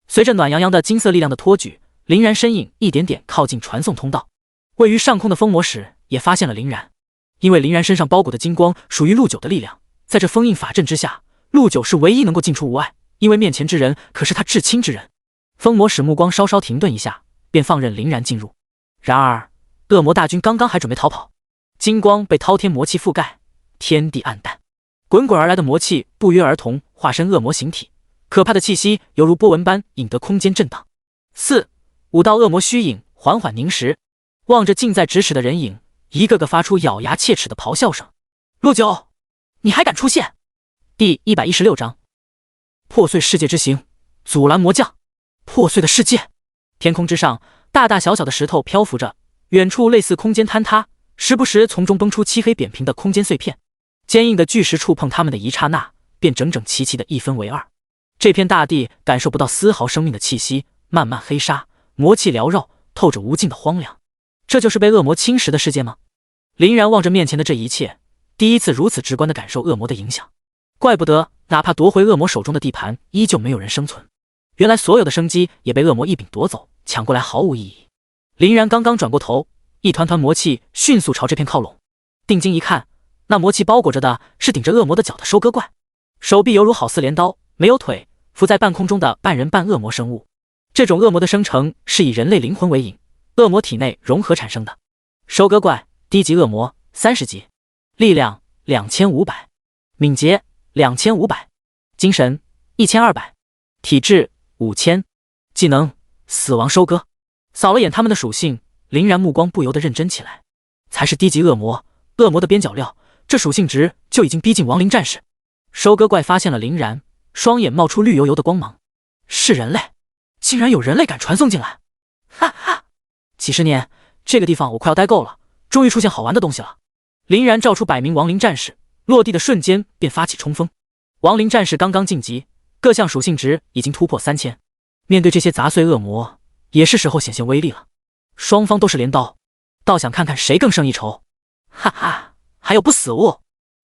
随着暖洋洋的金色力量的托举，林然身影一点点靠近传送通道。位于上空的封魔使也发现了林然，因为林然身上包裹的金光属于陆九的力量，在这封印法阵之下，陆九是唯一能够进出无碍，因为面前之人可是他至亲之人。封魔使目光稍稍停顿一下，便放任林然进入。然而恶魔大军刚刚还准备逃跑，金光被滔天魔气覆盖，天地暗淡，滚滚而来的魔气不约而同化身恶魔形体，可怕的气息犹如波纹般引得空间震荡。4、5道恶魔虚影缓缓凝实，望着近在咫尺的人影，一个个发出咬牙切齿的咆哮声。陆九，你还敢出现？第116章破碎世界之形，阻拦魔将。破碎的世界，天空之上，大大小小的石头漂浮着，远处类似空间坍塌，时不时从中崩出漆黑扁平的空间碎片。坚硬的巨石触碰它们的一刹那，便整整齐齐的一分为二。这片大地感受不到丝毫生命的气息，漫漫黑沙，魔气缭绕，透着无尽的荒凉。这就是被恶魔侵蚀的世界吗？林然望着面前的这一切，第一次如此直观地感受恶魔的影响。怪不得哪怕夺回恶魔手中的地盘，依旧没有人生存。原来所有的生机也被恶魔一柄夺走，抢过来毫无意义。林然刚刚转过头，一团团魔气迅速朝这片靠拢。定睛一看，那魔气包裹着的是顶着恶魔的脚的收割怪，手臂犹如好似镰刀，没有腿，浮在半空中的半人半恶魔生物。这种恶魔的生成是以人类灵魂为引，恶魔体内融合产生的。收割怪，低级恶魔，30级，力量2500，敏捷2500，精神1200，体质5000，技能死亡收割。扫了眼他们的属性，林然目光不由得认真起来。才是低级恶魔，恶魔的边角料，这属性值就已经逼近亡灵战士。收割怪发现了林然，双眼冒出绿油油的光芒。是人类，竟然有人类敢传送进来！哈哈，几十年，这个地方我快要待够了，终于出现好玩的东西了。林然召出100名亡灵战士，落地的瞬间便发起冲锋。亡灵战士刚刚晋级，各项属性值已经突破3000，面对这些杂碎恶魔，也是时候显现威力了。双方都是镰刀，倒想看看谁更胜一筹。哈哈，还有不死物，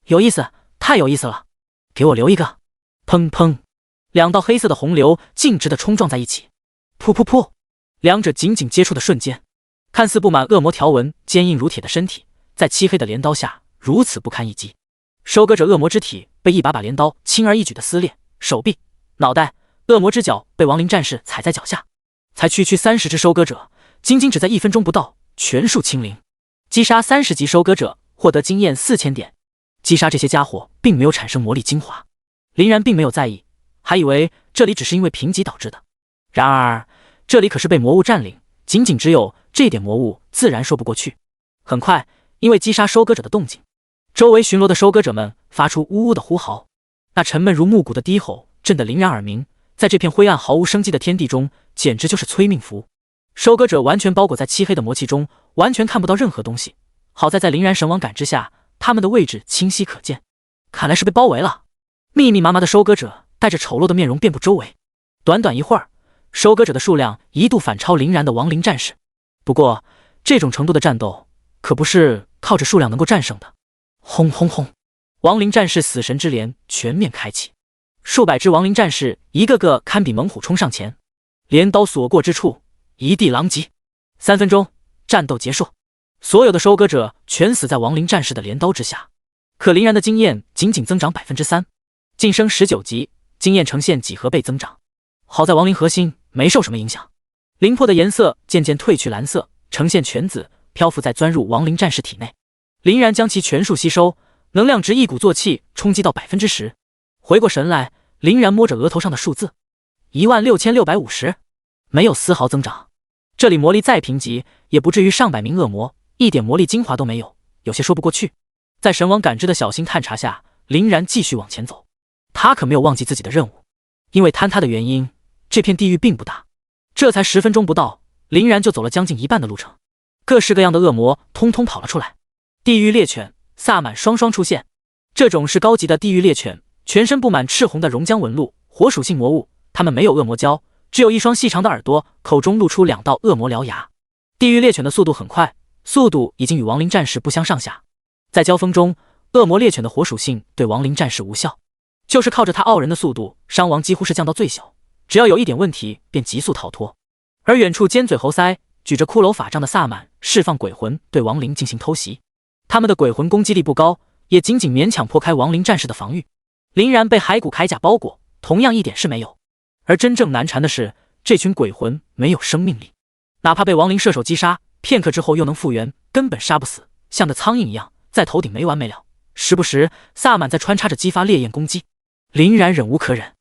有意思，太有意思了，给我留一个。砰砰，两道黑色的洪流径直地冲撞在一起。噗噗噗，两者紧紧接触的瞬间，看似布满恶魔条纹、坚硬如铁的身体，在漆黑的镰刀下如此不堪一击。收割者恶魔之体被一把把镰刀轻而易举地撕裂，手臂、脑袋、恶魔之脚被亡灵战士踩在脚下。才区30只收割者，仅仅只在1分钟不到，全数清零。击杀30级收割者，获得经验4000点。击杀这些家伙并没有产生魔力精华，林然并没有在意，还以为这里只是因为贫瘠导致的。然而这里可是被魔物占领，仅仅只有这点魔物，自然说不过去。很快，因为击杀收割者的动静，周围巡逻的收割者们发出呜呜的呼嚎，那沉闷如木鼓的低吼震得林然耳鸣，在这片灰暗毫无生机的天地中，简直就是催命符。收割者完全包裹在漆黑的魔气中，完全看不到任何东西。好在林然神王感知下，他们的位置清晰可见，看来是被包围了。密密麻麻的收割者带着丑陋的面容遍布周围，短短一会儿，收割者的数量一度反超林然的亡灵战士。不过，这种程度的战斗可不是靠着数量能够战胜的。轰轰轰！亡灵战士死神之镰全面开启，数百只亡灵战士一个个堪比猛虎冲上前，镰刀所过之处，一地狼藉。3分钟，战斗结束，所有的收割者全死在亡灵战士的镰刀之下。可林然的经验仅仅增长 3%， 晋升19级，经验呈现几何倍增长。好在亡灵核心没受什么影响，灵魄的颜色渐渐褪去蓝色，呈现全紫，漂浮在钻入亡灵战士体内。林然将其全数吸收，能量值一鼓作气冲击到 10%。回过神来，林然摸着额头上的数字，16650，没有丝毫增长。这里魔力再贫瘠，也不至于上百名恶魔，一点魔力精华都没有，有些说不过去。在神王感知的小心探查下，林然继续往前走。他可没有忘记自己的任务，因为坍塌的原因，这片地狱并不大。这才10分钟不到，林然就走了将近一半的路程。各式各样的恶魔通通跑了出来，地狱猎犬、萨满双双出现。这种是高级的地狱猎犬，全身布满赤红的熔浆纹路，火属性魔物。它们没有恶魔胶，只有一双细长的耳朵，口中露出2道恶魔獠牙。地狱猎犬的速度很快，速度已经与亡灵战士不相上下。在交锋中，恶魔猎犬的火属性对亡灵战士无效，就是靠着它傲人的速度，伤亡几乎是降到最小，只要有一点问题便急速逃脱。而远处尖嘴猴腮举着骷髅法杖的萨满释放鬼魂对亡灵进行偷袭，他们的鬼魂攻击力不高，也仅仅勉强破开亡灵战士的防御。林然被骸骨铠甲包裹，同样一点事没有。而真正难缠的是，这群鬼魂没有生命力，哪怕被亡灵射手击杀，片刻之后又能复原，根本杀不死，像个苍蝇一样在头顶没完没了。时不时萨满在穿插着激发烈焰攻击，林然忍无可忍，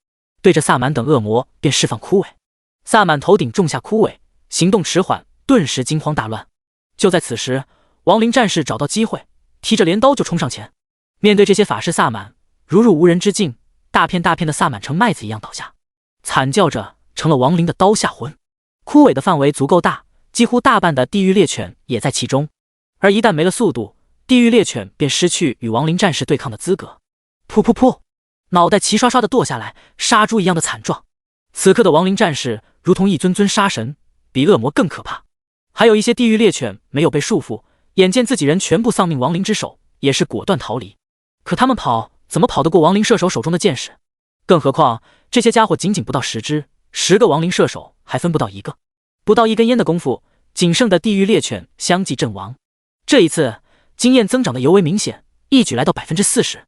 对着萨满等恶魔便释放枯萎。萨满头顶种下枯萎，行动迟缓，顿时惊慌大乱。就在此时，亡灵战士找到机会，提着镰刀就冲上前。面对这些法师萨满，如入无人之境，大片大片的萨满成麦子一样倒下，惨叫着成了亡灵的刀下魂。枯萎的范围足够大，几乎大半的地狱猎犬也在其中。而一旦没了速度，地狱猎犬便失去与亡灵战士对抗的资格。噗噗噗，脑袋齐刷刷的剁下来，杀猪一样的惨状。此刻的亡灵战士如同一尊尊杀神，比恶魔更可怕。还有一些地狱猎犬没有被束缚，眼见自己人全部丧命亡灵之手，也是果断逃离。可他们跑怎么跑得过亡灵射手手中的箭矢？更何况这些家伙仅仅不到10只，10个亡灵射手还分不到一个。不到一根烟的功夫，仅剩的地狱猎犬相继阵亡。这一次经验增长的尤为明显，一举来到 40%。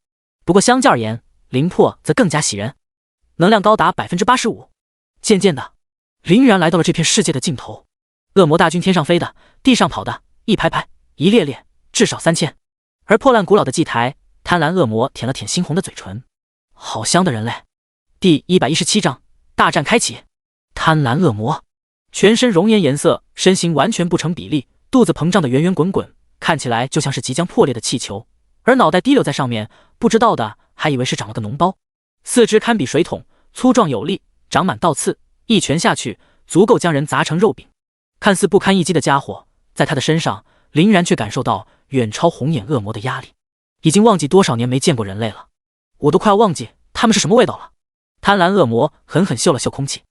不过相较而言，灵魄则更加喜人，能量高达 85%。 渐渐的，林然来到了这片世界的尽头。恶魔大军天上飞的，地上跑的，一排排，一列列，至少3000。而破烂古老的祭台，贪婪恶魔舔了舔猩红的嘴唇，好香的人类。第117章大战开启。贪婪恶魔全身熔岩颜色，身形完全不成比例，肚子膨胀的圆圆滚滚，看起来就像是即将破裂的气球，而脑袋滴溜在上面，不知道的还以为是长了个脓包。四肢堪比水桶，粗壮有力，长满倒刺，一拳下去足够将人砸成肉饼。看似不堪一击的家伙，在他的身上，林然却感受到远超红眼恶魔的压力。已经忘记多少年没见过人类了，我都快要忘记他们是什么味道了。贪婪恶魔狠狠嗅了嗅空气，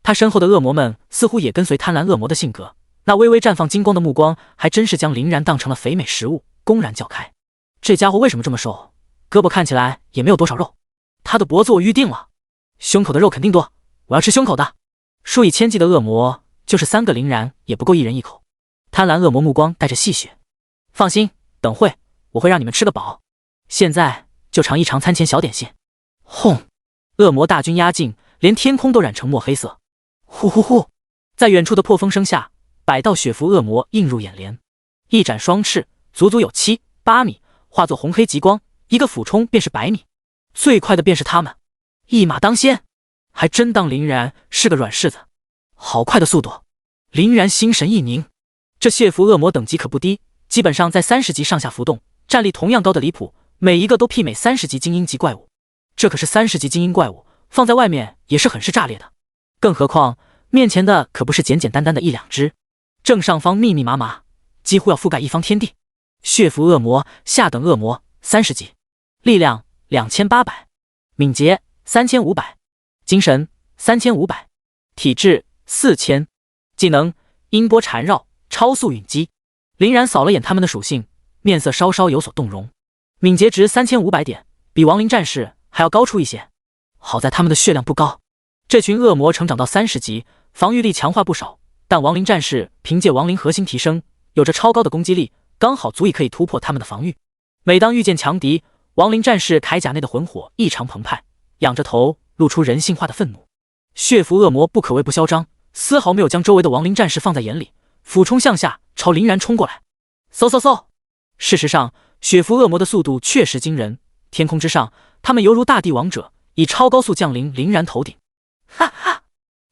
他身后的恶魔们似乎也跟随贪婪恶魔的性格，那微微绽放金光的目光还真是将林然当成了肥美食物，公然叫开。这家伙为什么这么瘦？胳膊看起来也没有多少肉。他的脖子我预定了，胸口的肉肯定多，我要吃胸口的。数以千计的恶魔，就是3个林然也不够一人一口。贪婪恶魔目光带着戏谑，放心，等会我会让你们吃个饱，现在就尝一尝餐前小点心。轰！恶魔大军压境，连天空都染成墨黑色。呼呼呼！在远处的破风声下，100道血符恶魔映入眼帘，一展双翅，足足有7、8米，化作红黑极光，一个俯冲便是100米。最快的便是他们，一马当先，还真当林然是个软柿子。好快的速度！林然心神一凝，这血符恶魔等级可不低，基本上在30级上下浮动，战力同样高的离谱，每一个都媲美30级精英级怪物。这可是30级精英怪物，放在外面也是很是炸裂的。更何况面前的可不是简简单单的一两只，正上方密密麻麻，几乎要覆盖一方天地。血符恶魔，下等恶魔，30级，力量2800，敏捷3500，精神3500，体质4000，技能音波缠绕，超速陨击。林然扫了眼他们的属性，面色稍稍有所动容。敏捷值3500点，比亡灵战士还要高出一些。好在他们的血量不高，这群恶魔成长到30级，防御力强化不少，但亡灵战士凭借亡灵核心提升，有着超高的攻击力，刚好足以可以突破他们的防御。每当遇见强敌，亡灵战士铠甲内的魂火异常澎湃，仰着头露出人性化的愤怒。血符恶魔不可谓不嚣张，丝毫没有将周围的亡灵战士放在眼里，俯冲向下朝林然冲过来。嗖嗖嗖！事实上，血符恶魔的速度确实惊人，天空之上，他们犹如大地王者，以超高速降临林然头顶。哈哈，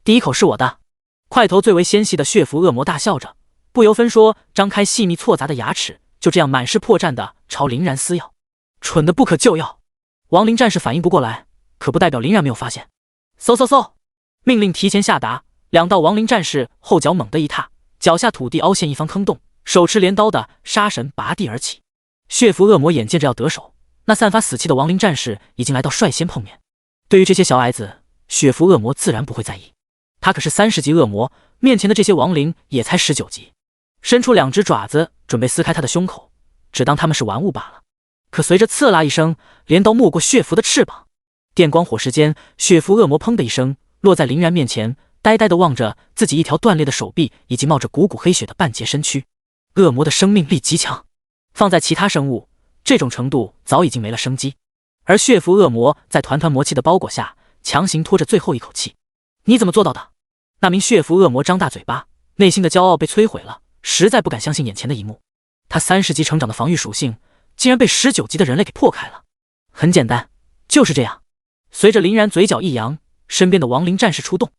第一口是我的！块头最为纤细的血符恶魔大笑着，不由分说，张开细密错杂的牙齿，就这样满是破绽的朝林然撕咬。蠢的不可救药！亡灵战士反应不过来，可不代表林然没有发现。嗖嗖嗖！命令提前下达，两道亡灵战士后脚猛地一踏，脚下土地凹陷一方坑洞，手持镰刀的杀神拔地而起。血符恶魔眼见着要得手，那散发死气的亡灵战士已经来到率先碰面。对于这些小矮子，血符恶魔自然不会在意，他可是30级恶魔，面前的这些亡灵也才19级，伸出2只爪子准备撕开他的胸口，只当他们是玩物罢了。可随着刺啦一声，镰刀没过血符的翅膀，电光火石间，血符恶魔砰的一声落在林然面前，呆呆地望着自己一条断裂的手臂以及冒着股股黑血的半截身躯。恶魔的生命力极强，放在其他生物，这种程度早已经没了生机。而血符恶魔在团团魔气的包裹下，强行拖着最后一口气。你怎么做到的？那名血符恶魔张大嘴巴，内心的骄傲被摧毁了，实在不敢相信眼前的一幕。他30级成长的防御属性，竟然被19级的人类给破开了。很简单，就是这样。随着林然嘴角一扬，身边的亡灵战士出动，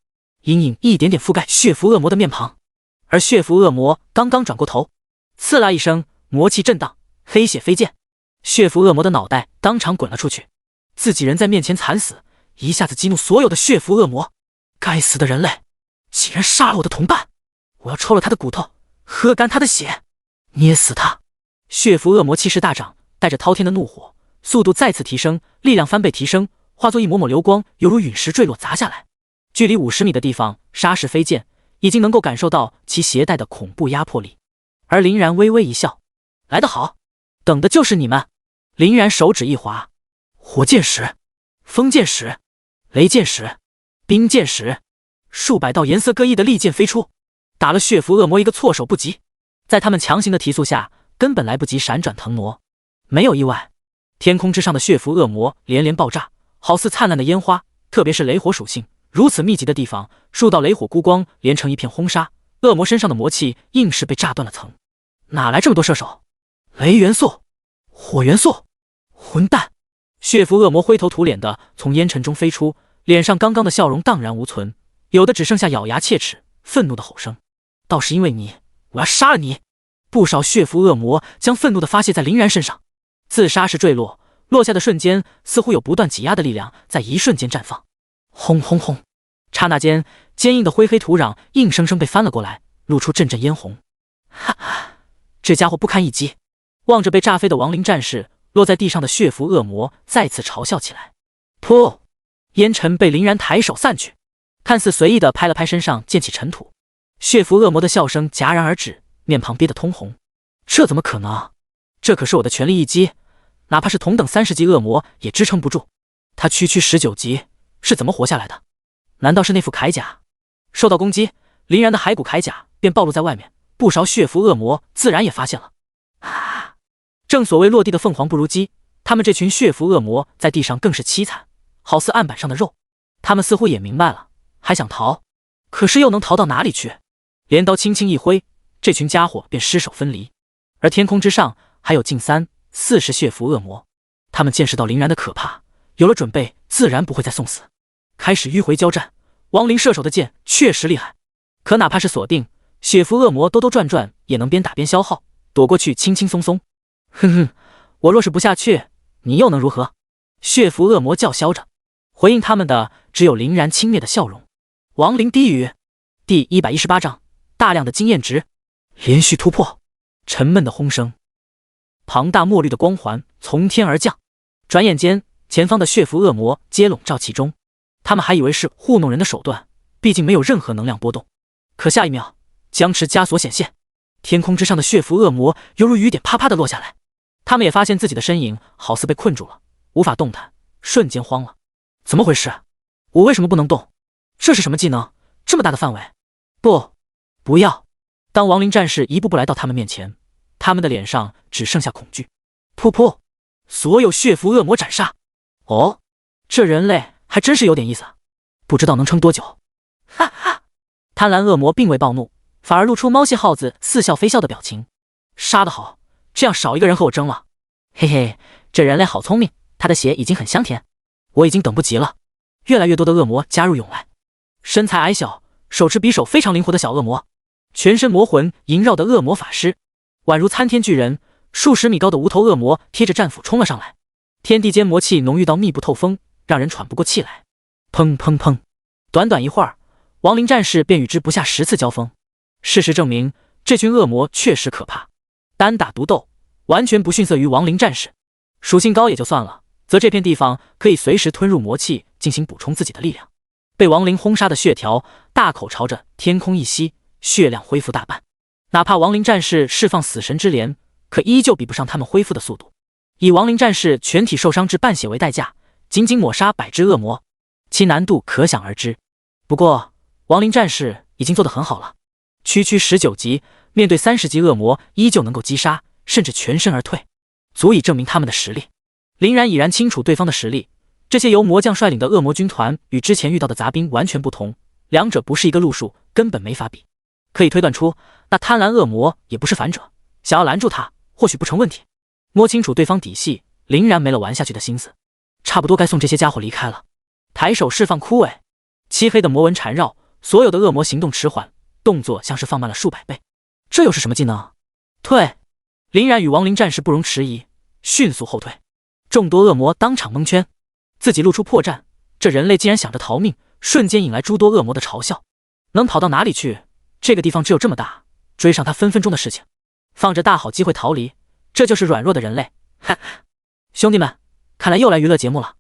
阴影一点点覆盖血符恶魔的面庞。而血符恶魔刚刚转过头，刺啦一声，魔气震荡，黑血飞溅，血符恶魔的脑袋当场滚了出去。自己人在面前惨死，一下子激怒所有的血符恶魔。该死的人类，竟然杀了我的同伴！我要抽了他的骨头，喝干他的血，捏死他！血符恶魔气势大涨，带着滔天的怒火，速度再次提升，力量翻倍提升，化作一抹抹流光，犹如陨石坠落砸下来。距离50米的地方，沙石飞溅，已经能够感受到其携带的恐怖压迫力。而林然微微一笑，来得好，等的就是你们。林然手指一划，火箭石、风箭石、雷箭石、冰箭石，数百道颜色各异的利箭飞出，打了血符恶魔一个措手不及。在他们强行的提速下，根本来不及闪转腾挪。没有意外，天空之上的血符恶魔连连爆炸，好似灿烂的烟花，特别是雷火属性如此密集的地方，数道雷火孤光连成一片轰杀，恶魔身上的魔气硬是被炸断了层。哪来这么多射手？雷元素、火元素，混蛋！血符恶魔灰头土脸的从烟尘中飞出，脸上刚刚的笑容荡然无存，有的只剩下咬牙切齿、愤怒的吼声。倒是因为你，我要杀了你！不少血符恶魔将愤怒的发泄在林然身上。自杀时坠落，落下的瞬间，似乎有不断挤压的力量在一瞬间绽放。轰轰轰！刹那间，坚硬的灰黑土壤硬生生被翻了过来，露出阵阵嫣红。哈哈，这家伙不堪一击！望着被炸飞的亡灵战士，落在地上的血符恶魔再次嘲笑起来。噗！烟尘被林然抬手散去，看似随意的拍了拍身上溅起尘土。血符恶魔的笑声戛然而止，面庞憋得通红。这怎么可能？这可是我的全力一击，哪怕是同等30级恶魔也支撑不住。他区区19级是怎么活下来的？难道是那副铠甲？受到攻击，林然的骸骨铠甲便暴露在外面，不少血符恶魔自然也发现了。啊！正所谓落地的凤凰不如鸡，他们这群血符恶魔在地上更是凄惨，好似案板上的肉。他们似乎也明白了，还想逃，可是又能逃到哪里去？镰刀轻轻一挥，这群家伙便失手分离。而天空之上还有近30-40血符恶魔，他们见识到林然的可怕，有了准备，自然不会再送死，开始迂回交战。亡灵射手的剑确实厉害，可哪怕是锁定，血符恶魔兜兜转转也能边打边消耗，躲过去轻轻松松。哼哼，我若是不下去，你又能如何？血符恶魔叫嚣着，回应他们的只有林然轻蔑的笑容。亡灵低语，第118章，大量的经验值，连续突破。沉闷的轰声，庞大墨绿的光环从天而降，转眼间，前方的血符恶魔皆笼罩其中。他们还以为是糊弄人的手段，毕竟没有任何能量波动。可下一秒，僵持枷锁显现，天空之上的血符恶魔犹如雨点啪啪地落下来。他们也发现自己的身影好似被困住了，无法动弹，瞬间慌了。怎么回事？我为什么不能动？这是什么技能？这么大的范围？不要！当亡灵战士一步步来到他们面前，他们的脸上只剩下恐惧。噗噗，所有血符恶魔斩杀！哦，这人类还真是有点意思，不知道能撑多久。哈哈！贪婪恶魔并未暴怒，反而露出猫系耗子似笑非笑的表情。杀得好，这样少一个人和我争了。嘿嘿，这人类好聪明，他的血已经很香甜，我已经等不及了。越来越多的恶魔加入涌来，身材矮小，手持匕首非常灵活的小恶魔，全身魔魂萦绕的恶魔法师，宛如参天巨人，数十米高的无头恶魔贴着战斧冲了上来。天地间魔气浓郁到密不透风，让人喘不过气来。砰砰砰！短短一会儿，亡灵战士便与之不下10次交锋。事实证明，这群恶魔确实可怕，单打独斗完全不逊色于亡灵战士。属性高也就算了，则这片地方可以随时吞入魔气进行补充自己的力量。被亡灵轰杀的血条大口朝着天空一吸，血量恢复大半。哪怕亡灵战士释放死神之镰，可依旧比不上他们恢复的速度。以亡灵战士全体受伤至半血为代价，仅仅抹杀100只恶魔，其难度可想而知。不过亡灵战士已经做得很好了，区19级面对30级恶魔依旧能够击杀，甚至全身而退，足以证明他们的实力。林然已然清楚对方的实力，这些由魔将率领的恶魔军团与之前遇到的杂兵完全不同，两者不是一个路数，根本没法比。可以推断出，那贪婪恶魔也不是反者，想要拦住他或许不成问题。摸清楚对方底细，林然没了玩下去的心思，差不多该送这些家伙离开了。抬手释放枯萎，漆黑的魔纹缠绕，所有的恶魔行动迟缓，动作像是放慢了数百倍。这又是什么技能？退！林然与亡灵战士不容迟疑，迅速后退。众多恶魔当场蒙圈，自己露出破绽，这人类竟然想着逃命，瞬间引来诸多恶魔的嘲笑。能跑到哪里去？这个地方只有这么大，追上他分分钟的事情。放着大好机会逃离，这就是软弱的人类。哈哈，兄弟们，看来又来娱乐节目了。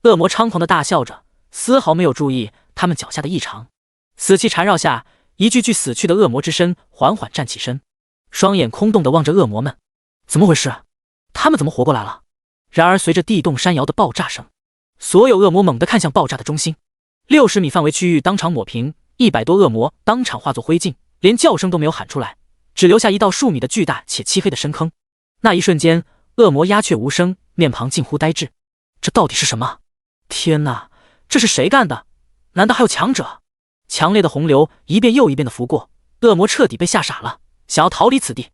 恶魔猖狂地大笑着，丝毫没有注意他们脚下的异常。死气缠绕下，一具具死去的恶魔之身缓缓站起身，双眼空洞地望着恶魔们。怎么回事？他们怎么活过来了？然而随着地动山摇的爆炸声，所有恶魔猛地看向爆炸的中心，60米范围区域当场抹平，100多恶魔当场化作灰烬，连叫声都没有喊出来，只留下一道数米的巨大且漆黑的深坑。那一瞬间，恶魔鸦雀无声，面庞近乎呆滞。这到底是什么？天哪，这是谁干的？难道还有强者？强烈的洪流一遍又一遍的拂过，恶魔彻底被吓傻了，想要逃离此地。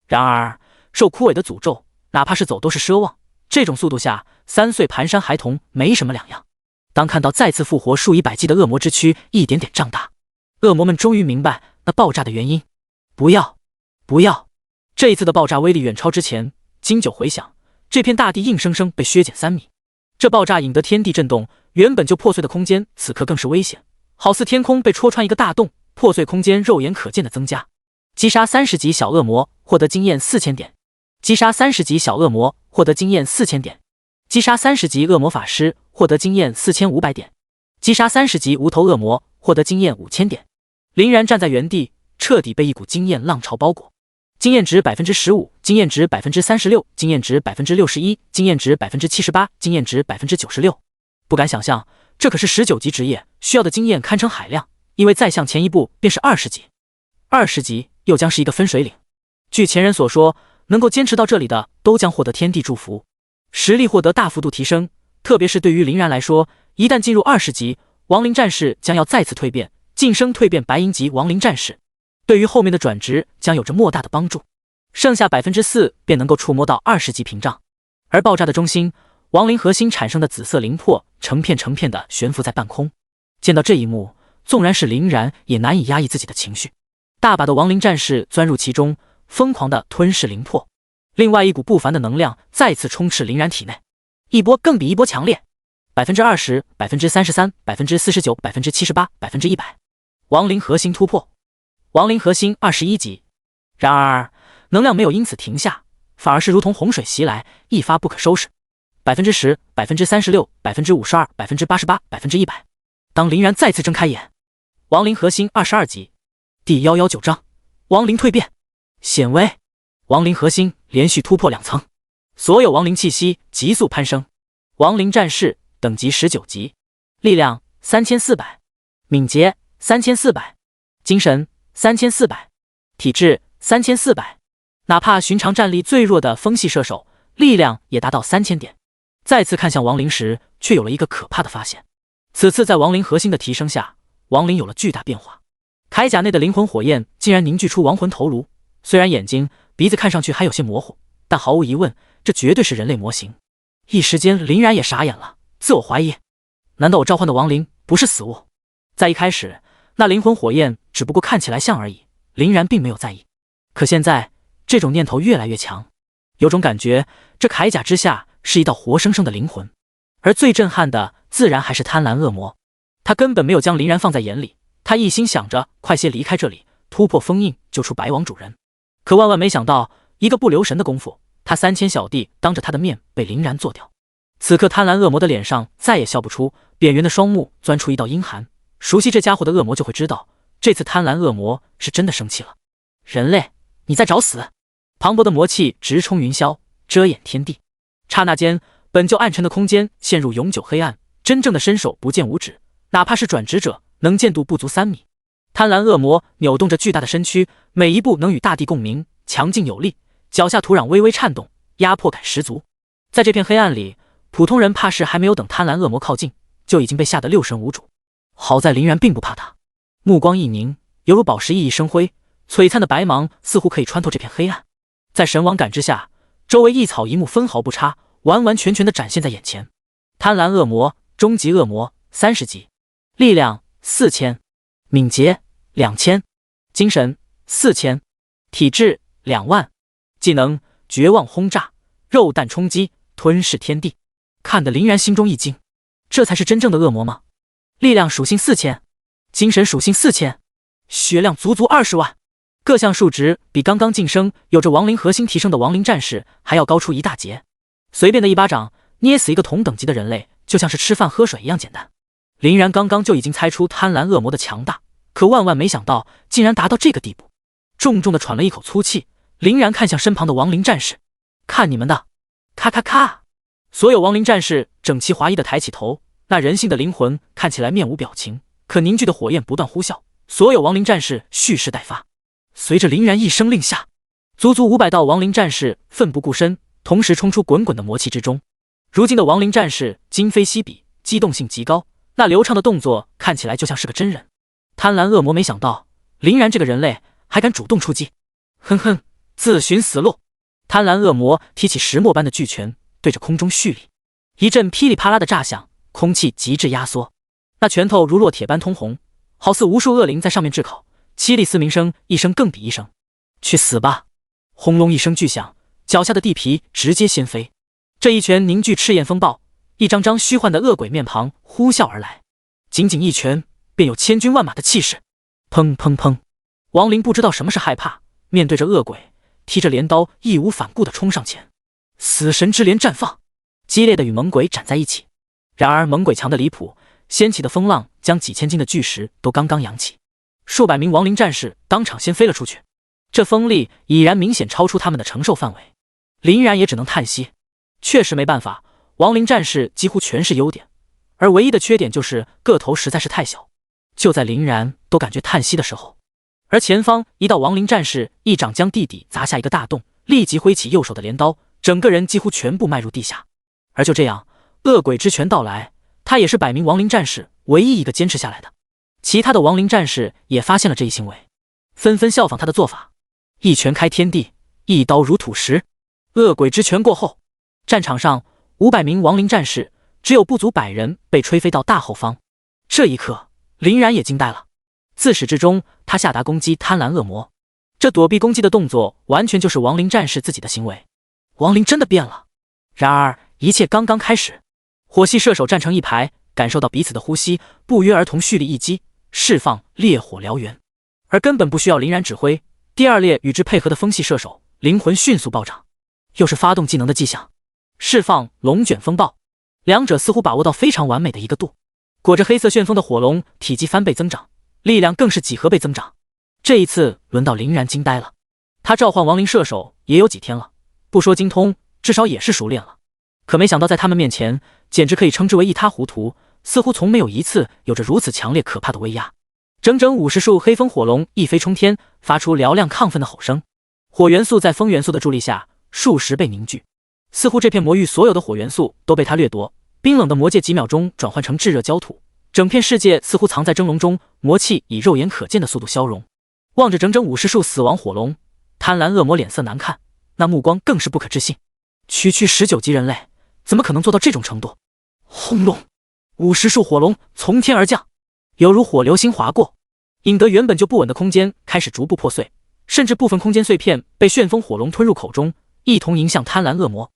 然而受枯萎的诅咒，哪怕是走都是奢望。这种速度下，3岁蹒跚孩童没什么两样。当看到再次复活数以百计的恶魔之躯一点点胀大，恶魔们终于明白那爆炸的原因。不要！这一次的爆炸威力远超之前，经久回响，这片大地硬生生被削减3米。这爆炸引得天地震动，原本就破碎的空间此刻更是危险，好似天空被戳穿一个大洞，破碎空间肉眼可见的增加。击杀30级小恶魔，获得经验4000点。击杀30级小恶魔，获得经验4000点。击杀30级恶魔法师，获得经验4500点。击杀30级无头恶魔，获得经验5000点。林然站在原地，彻底被一股经验浪潮包裹。经验值 15%， 经验值 36%， 经验值 61%， 经验值 78%， 经验值 96%。不敢想象，这可是19级职业，需要的经验堪称海量，因为再向前一步便是20级，20级又将是一个分水岭。据前人所说，能够坚持到这里的都将获得天地祝福，实力获得大幅度提升。特别是对于林然来说，一旦进入20级，亡灵战士将要再次蜕变，晋升蜕变白银级亡灵战士，对于后面的转职将有着莫大的帮助。剩下 4% 便能够触摸到20级屏障。而爆炸的中心，亡灵核心产生的紫色灵魄成片成片的悬浮在半空。见到这一幕，纵然是林然也难以压抑自己的情绪。大把的亡灵战士钻入其中，疯狂地吞噬灵魄。另外一股不凡的能量再次充斥林然体内，一波更比一波强烈，20%、33%、49%、78%、100%。亡灵核心突破，亡灵核心21级。然而能量没有因此停下，反而是如同洪水袭来，一发不可收拾。10%、36%、52%、88%、100%。当林然再次睁开眼，亡灵核心22级。第119章亡灵蜕变，显微。亡灵核心连续突破2层，所有亡灵气息急速攀升。亡灵战士等级19级，力量3400，敏捷3400，精神3400，体质3400。哪怕寻常战力最弱的风系射手，力量也达到3000点。再次看向亡灵时，却有了一个可怕的发现。此次在亡灵核心的提升下，亡灵有了巨大变化。铠甲内的灵魂火焰竟然凝聚出亡魂头颅，虽然眼睛、鼻子看上去还有些模糊，但毫无疑问，这绝对是人类模型。一时间，林然也傻眼了，自我怀疑：难道我召唤的亡灵不是死物？在一开始，那灵魂火焰只不过看起来像而已，林然并没有在意。可现在，这种念头越来越强，有种感觉，这铠甲之下是一道活生生的灵魂。而最震撼的，自然还是贪婪恶魔。他根本没有将林然放在眼里，他一心想着快些离开这里，突破封印，救出白王主人。可万万没想到，一个不留神的功夫，他3000小弟当着他的面被林然做掉。此刻贪婪恶魔的脸上再也笑不出，扁圆的双目钻出一道阴寒。熟悉这家伙的恶魔就会知道，这次贪婪恶魔是真的生气了。人类，你在找死！磅礴的魔气直冲云霄，遮掩天地。刹那间，本就暗沉的空间陷入永久黑暗，真正的伸手不见五指，哪怕是转职者，能见度不足3米。贪婪恶魔扭动着巨大的身躯，每一步能与大地共鸣，强劲有力，脚下土壤微微颤动，压迫感十足。在这片黑暗里，普通人怕是还没有等贪婪恶魔靠近，就已经被吓得六神无主。好在林然并不怕他，目光一凝，犹如宝石熠熠生辉，璀璨的白芒似乎可以穿透这片黑暗。在神王感之下，周围一草一木分毫不差，完完全全地展现在眼前。贪婪恶魔，终极恶魔，30级，力量4000，敏捷2000，精神4000，体质20000，技能绝望轰炸，肉弹冲击，吞噬天地。看得林然心中一惊，这才是真正的恶魔吗？力量属性4000，精神属性4000，血量足足20万，各项数值比刚刚晋升有着亡灵核心提升的亡灵战士还要高出一大截。随便的一巴掌捏死一个同等级的人类，就像是吃饭喝水一样简单。林然刚刚就已经猜出贪婪恶魔的强大，可万万没想到竟然达到这个地步。重重的喘了一口粗气，林然看向身旁的亡灵战士：看你们的！咔咔咔！所有亡灵战士整齐划一的抬起头，那人性的灵魂看起来面无表情，可凝聚的火焰不断呼啸，所有亡灵战士蓄势待发。随着林然一声令下，足足500道亡灵战士奋不顾身，同时冲出滚滚的魔气之中。如今的亡灵战士今非昔比，机动性极高，那流畅的动作看起来就像是个真人。贪婪恶魔没想到林然这个人类还敢主动出击，哼哼，自寻死路。贪婪恶魔提起石墨般的巨拳，对着空中蓄力，一阵噼里啪啦的炸响，空气极致压缩，那拳头如落铁般通红，好似无数恶灵在上面炙烤，凄厉嘶鸣声一声更比一声。去死吧！轰隆一声巨响，脚下的地皮直接掀飞。这一拳凝聚赤焰风暴，一张张虚幻的恶鬼面庞呼啸而来，仅仅一拳便有千军万马的气势。砰砰砰！亡灵不知道什么是害怕，面对着恶鬼，提着镰刀义无反顾地冲上前。死神之镰绽放，激烈的与猛鬼斩在一起。然而猛鬼强得离谱，掀起的风浪将几千斤的巨石都刚刚扬起，数百名亡灵战士当场先飞了出去。这风力已然明显超出他们的承受范围，林然也只能叹息。确实没办法，亡灵战士几乎全是优点，而唯一的缺点就是个头实在是太小。就在林然都感觉叹息的时候，而前方一道亡灵战士一掌将地底砸下一个大洞，立即挥起右手的镰刀，整个人几乎全部迈入地下。而就这样，恶鬼之拳到来，他也是100名亡灵战士唯一一个坚持下来的。其他的亡灵战士也发现了这一行为，纷纷效仿他的做法，一拳开天地，一刀如土石。恶鬼之拳过后，战场上500名亡灵战士只有不足100人被吹飞到大后方。这一刻，林然也惊呆了。自始至终，他下达攻击贪婪恶魔，这躲避攻击的动作完全就是亡灵战士自己的行为。亡灵真的变了。然而一切刚刚开始。火系射手站成一排，感受到彼此的呼吸，不约而同蓄力一击，释放烈火燎原。而根本不需要林然指挥，第二列与之配合的风系射手灵魂迅速暴涨，又是发动技能的迹象，释放龙卷风暴。两者似乎把握到非常完美的一个度。裹着黑色旋风的火龙体积翻倍增长，力量更是几何倍增长。这一次轮到林然惊呆了，他召唤亡灵射手也有几天了，不说精通，至少也是熟练了。可没想到在他们面前，简直可以称之为一塌糊涂，似乎从没有一次有着如此强烈可怕的威压。整整50束黑风火龙一飞冲天，发出嘹亮亢奋的吼声。火元素在风元素的助力下数十倍凝聚，似乎这片魔域所有的火元素都被他掠夺。冰冷的魔界几秒钟转换成炙热焦土，整片世界似乎藏在蒸笼中，魔气以肉眼可见的速度消融。望着整整50束死亡火龙，贪婪恶魔脸色难看，那目光更是不可置信。区19级人类怎么可能做到这种程度？轰隆，50束火龙从天而降，犹如火流星划过，引得原本就不稳的空间开始逐步破碎，甚至部分空间碎片被旋风火龙吞入口中，一同迎向贪婪恶魔。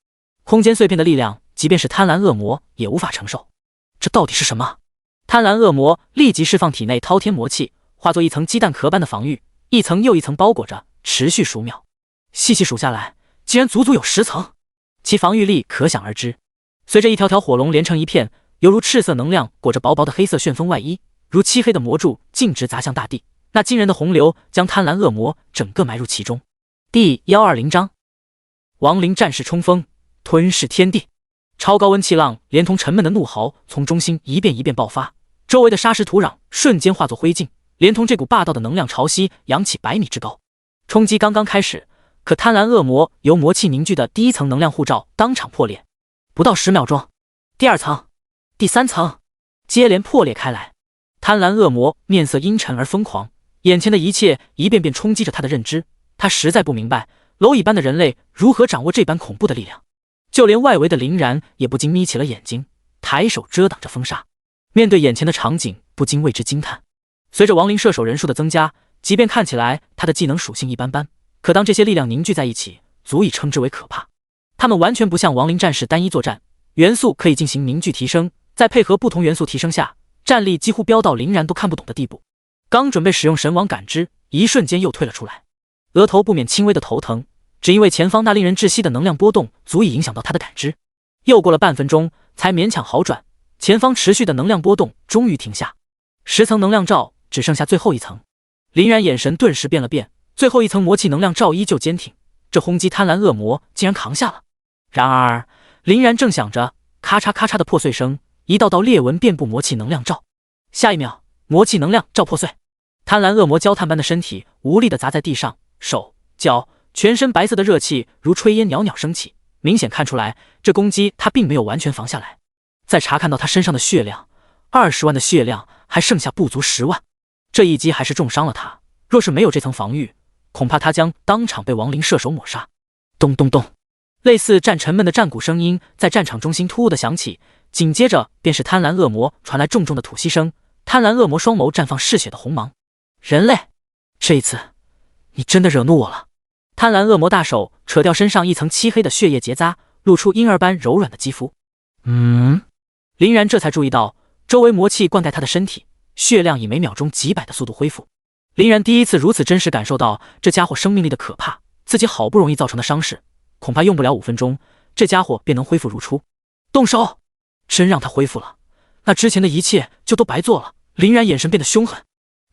空间碎片的力量，即便是贪婪恶魔也无法承受。这到底是什么？贪婪恶魔立即释放体内滔天魔气，化作一层鸡蛋壳般的防御，一层又一层包裹着，持续数秒。细细数下来，竟然足足有10层，其防御力可想而知。随着一条条火龙连成一片，犹如赤色能量裹着薄薄的黑色旋风外衣，如漆黑的魔柱径直砸向大地。那惊人的洪流将贪婪恶魔整个埋入其中。第120章亡灵战士冲锋，吞噬天地。超高温气浪连同沉闷的怒嚎从中心一遍一遍爆发，周围的沙石土壤瞬间化作灰烬，连同这股霸道的能量潮汐扬起100米之高。冲击刚刚开始，可贪婪恶魔由魔气凝聚的第一层能量护罩当场破裂，不到10秒钟，第2层、第3层接连破裂开来。贪婪恶魔面色阴沉而疯狂，眼前的一切一遍遍冲击着他的认知，他实在不明白蝼蚁般的人类如何掌握这般恐怖的力量。就连外围的林然也不禁眯起了眼睛，抬手遮挡着风沙，面对眼前的场景不禁为之惊叹。随着亡灵射手人数的增加，即便看起来他的技能属性一般般，可当这些力量凝聚在一起，足以称之为可怕。他们完全不像亡灵战士单一作战，元素可以进行凝聚提升，再配合不同元素提升下，战力几乎飙到林然都看不懂的地步。刚准备使用神王感知，一瞬间又退了出来，额头不免轻微的头疼，只因为前方那令人窒息的能量波动足以影响到他的感知。又过了半分钟才勉强好转，前方持续的能量波动终于停下，10层能量罩只剩下最后一层。林然眼神顿时变了变，最后一层魔气能量罩依旧坚挺，这轰击贪婪恶魔竟然扛下了。然而林然正想着，咔嚓咔嚓的破碎声，一道道裂纹遍布魔气能量罩。下一秒，魔气能量罩破碎，贪婪恶魔焦炭般的身体无力地砸在地上，手脚全身白色的热气如炊烟袅袅升起，明显看出来这攻击他并没有完全防下来。再查看到他身上的血量，20万的血量还剩下不足10万，这一击还是重伤了他，若是没有这层防御，恐怕他将当场被亡灵射手抹杀。咚咚咚，类似战沉闷的战鼓声音在战场中心突兀地响起，紧接着便是贪婪恶魔传来重重的吐息声。贪婪恶魔双眸绽放嗜血的红芒，人类，这一次你真的惹怒我了。贪婪恶魔大手扯掉身上一层漆黑的血液结痂，露出婴儿般柔软的肌肤。林然这才注意到周围魔气灌溉他的身体，血量以每秒钟几百的速度恢复。林然第一次如此真实感受到这家伙生命力的可怕，自己好不容易造成的伤势，恐怕用不了5分钟，这家伙便能恢复如初。动手！真让他恢复了，那之前的一切就都白做了。林然眼神变得凶狠，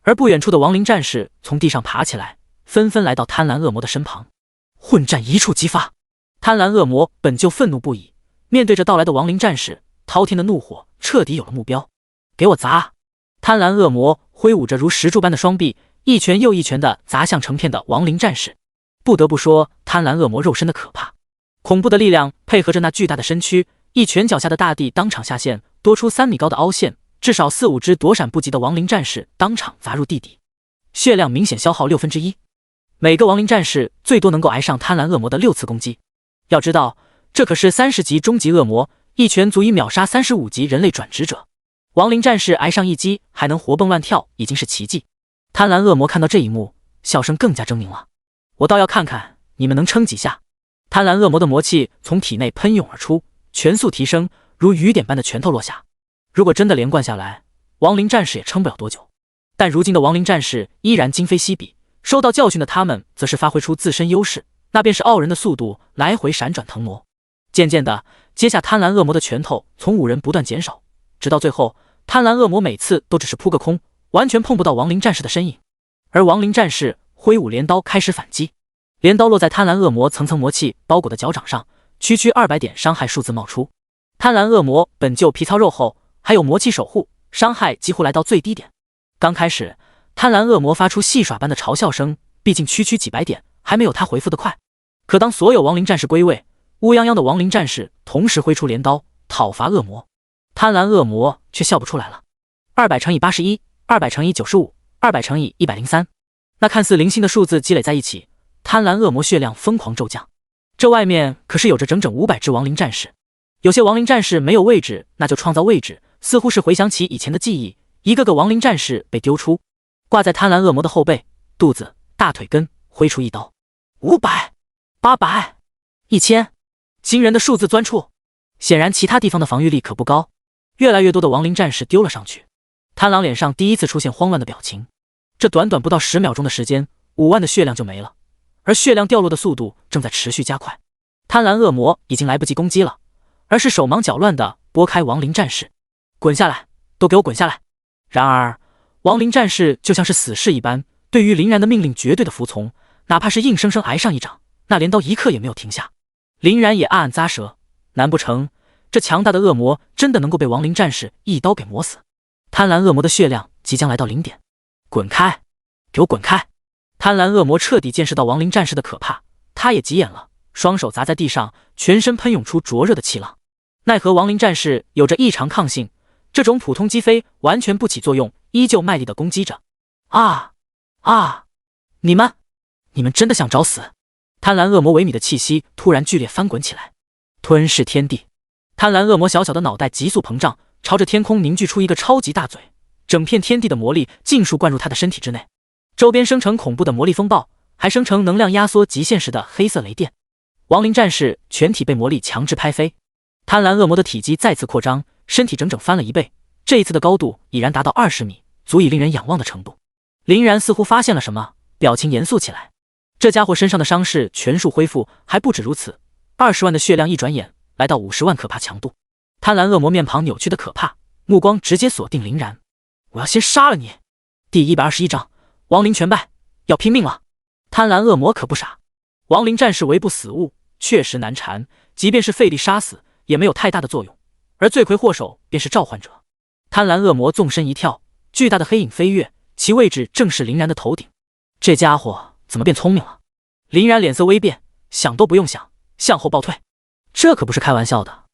而不远处的亡灵战士从地上爬起来，纷纷来到贪婪恶魔的身旁。混战一触即发，贪婪恶魔本就愤怒不已，面对着到来的亡灵战士，滔天的怒火彻底有了目标。给我砸！贪婪恶魔挥舞着如石柱般的双臂，一拳又一拳地砸向成片的亡灵战士。不得不说，贪婪恶魔肉身的可怕，恐怖的力量配合着那巨大的身躯，一拳脚下的大地当场下陷，多出3米高的凹陷，至少4、5只躲闪不及的亡灵战士当场砸入地底，血量明显消耗1/6，每个亡灵战士最多能够挨上贪婪恶魔的6次攻击。要知道，这可是30级终极恶魔，一拳足以秒杀35级人类转职者。亡灵战士挨上一击还能活蹦乱跳，已经是奇迹。贪婪恶魔看到这一幕，笑声更加狰狞了。我倒要看看你们能撑几下。贪婪恶魔的魔气从体内喷涌而出，全速提升，如雨点般的拳头落下。如果真的连贯下来，亡灵战士也撑不了多久。但如今的亡灵战士依然今非昔比，受到教训的他们则是发挥出自身优势，那便是傲人的速度，来回闪转腾挪。渐渐的，接下贪婪恶魔的拳头从5人不断减少，直到最后，贪婪恶魔每次都只是扑个空，完全碰不到亡灵战士的身影。而亡灵战士挥舞镰刀开始反击，镰刀落在贪婪恶魔层层魔气包裹的脚掌上，区区200点伤害数字冒出。贪婪恶魔本就皮糙肉厚，还有魔气守护，伤害几乎来到最低点。刚开始，贪婪恶魔发出戏耍般的嘲笑声，毕竟区区几百点还没有他回复的快。可当所有亡灵战士归位，乌泱泱的亡灵战士同时挥出镰刀讨伐恶魔，贪婪恶魔却笑不出来了。200乘以81， 200乘以95， 200乘以103，那看似零星的数字积累在一起，贪婪恶魔血量疯狂骤降。这外面可是有着整整500只亡灵战士，有些亡灵战士没有位置，那就创造位置，似乎是回想起以前的记忆，一个个亡灵战士被丢出，挂在贪婪恶魔的后背、肚子、大腿根，挥出一刀。500、800、1000，惊人的数字钻出。显然其他地方的防御力可不高，越来越多的亡灵战士丢了上去。贪狼脸上第一次出现慌乱的表情，这短短不到10秒钟的时间，5万的血量就没了，而血量掉落的速度正在持续加快。贪婪恶魔已经来不及攻击了，而是手忙脚乱地拨开亡灵战士。滚下来，都给我滚下来！然而亡灵战士就像是死士一般，对于林然的命令绝对的服从，哪怕是硬生生挨上一掌，那镰刀一刻也没有停下。林然也暗暗咂舌，难不成这强大的恶魔真的能够被亡灵战士一刀给磨死？贪婪恶魔的血量即将来到0点，滚开，给我滚开！贪婪恶魔彻底见识到亡灵战士的可怕，他也急眼了，双手砸在地上，全身喷涌出灼热的气浪。奈何亡灵战士有着异常抗性，这种普通击飞完全不起作用，依旧卖力地攻击着。你们真的想找死？贪婪恶魔萎靡的气息突然剧烈翻滚起来，吞噬天地。贪婪恶魔小小的脑袋急速膨胀，朝着天空凝聚出一个超级大嘴，整片天地的魔力尽数灌入他的身体之内，周边生成恐怖的魔力风暴，还生成能量压缩极限时的黑色雷电。亡灵战士全体被魔力强制拍飞，贪婪恶魔的体积再次扩张，身体整整翻了1倍，这一次的高度已然达到20米，足以令人仰望的程度。林然似乎发现了什么，表情严肃起来。这家伙身上的伤势全数恢复，还不止如此，20万的血量一转眼来到50万可怕强度。贪婪恶魔面庞扭曲的可怕，目光直接锁定林然。我要先杀了你！第121章，亡灵全败，要拼命了！贪婪恶魔可不傻，亡灵战士为不死物，确实难缠，即便是费力杀死，也没有太大的作用。而罪魁祸首便是召唤者。贪婪恶魔纵身一跳，巨大的黑影飞跃，其位置正是林然的头顶。这家伙怎么变聪明了？林然脸色微变，想都不用想，向后暴退。这可不是开玩笑的。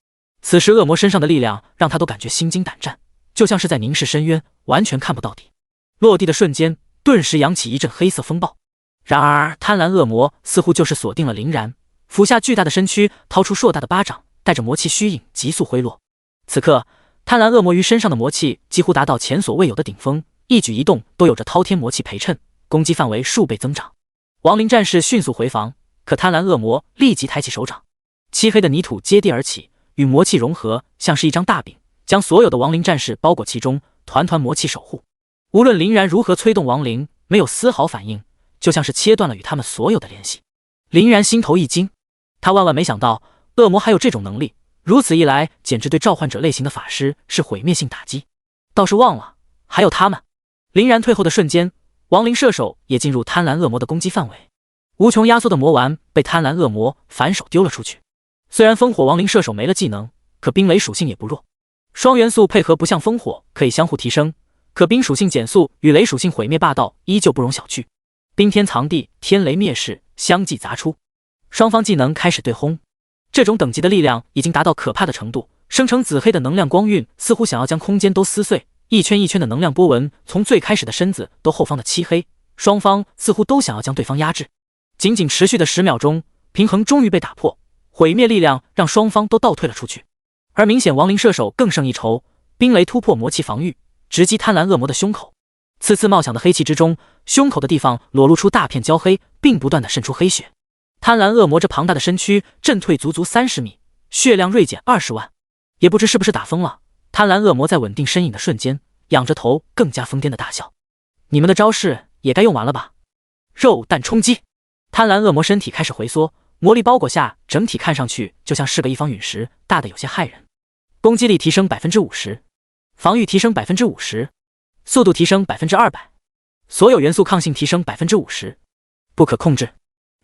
此时恶魔身上的力量让他都感觉心惊胆战，就像是在凝视深渊，完全看不到底。落地的瞬间，顿时扬起一阵黑色风暴。然而贪婪恶魔似乎就是锁定了林然，俯下巨大的身躯，掏出硕大的巴掌，带着魔气虚影急速挥落。此刻贪婪恶魔于身上的魔气几乎达到前所未有的顶峰，一举一动都有着滔天魔气陪衬，攻击范围数倍增长。亡灵战士迅速回防，可贪婪恶魔立即抬起手掌，漆黑的泥土接地而起，与魔气融合，像是一张大饼，将所有的亡灵战士包裹其中，团团魔气守护。无论林然如何催动亡灵，没有丝毫反应，就像是切断了与他们所有的联系。林然心头一惊，他万万没想到恶魔还有这种能力，如此一来简直对召唤者类型的法师是毁灭性打击。倒是忘了还有他们。林然退后的瞬间，亡灵射手也进入贪婪恶魔的攻击范围，无穷压缩的魔丸被贪婪恶魔反手丢了出去。虽然烽火亡灵射手没了技能，可冰雷属性也不弱，双元素配合不像烽火可以相互提升，可冰属性减速与雷属性毁灭霸道依旧不容小觑。冰天藏地，天雷灭世，相继砸出，双方技能开始对轰。这种等级的力量已经达到可怕的程度，生成紫黑的能量光晕似乎想要将空间都撕碎，一圈一圈的能量波纹从最开始的身子到后方的漆黑，双方似乎都想要将对方压制。仅仅持续的10秒钟，平衡终于被打破，毁灭力量让双方都倒退了出去。而明显亡灵射手更胜一筹，冰雷突破魔气防御，直击贪婪恶魔的胸口。次次冒响的黑气之中，胸口的地方裸露出大片焦黑，并不断的渗出黑血。贪婪恶魔这庞大的身躯震退足足30米，血量锐减20万。也不知是不是打疯了，贪婪恶魔在稳定身影的瞬间，仰着头更加疯癫的大笑。你们的招式也该用完了吧？肉弹冲击！贪婪恶魔身体开始回缩，魔力包裹下，整体看上去就像是个一方陨石，大的有些骇人。攻击力提升 50%， 防御提升 50%， 速度提升 200%， 所有元素抗性提升 50%， 不可控制，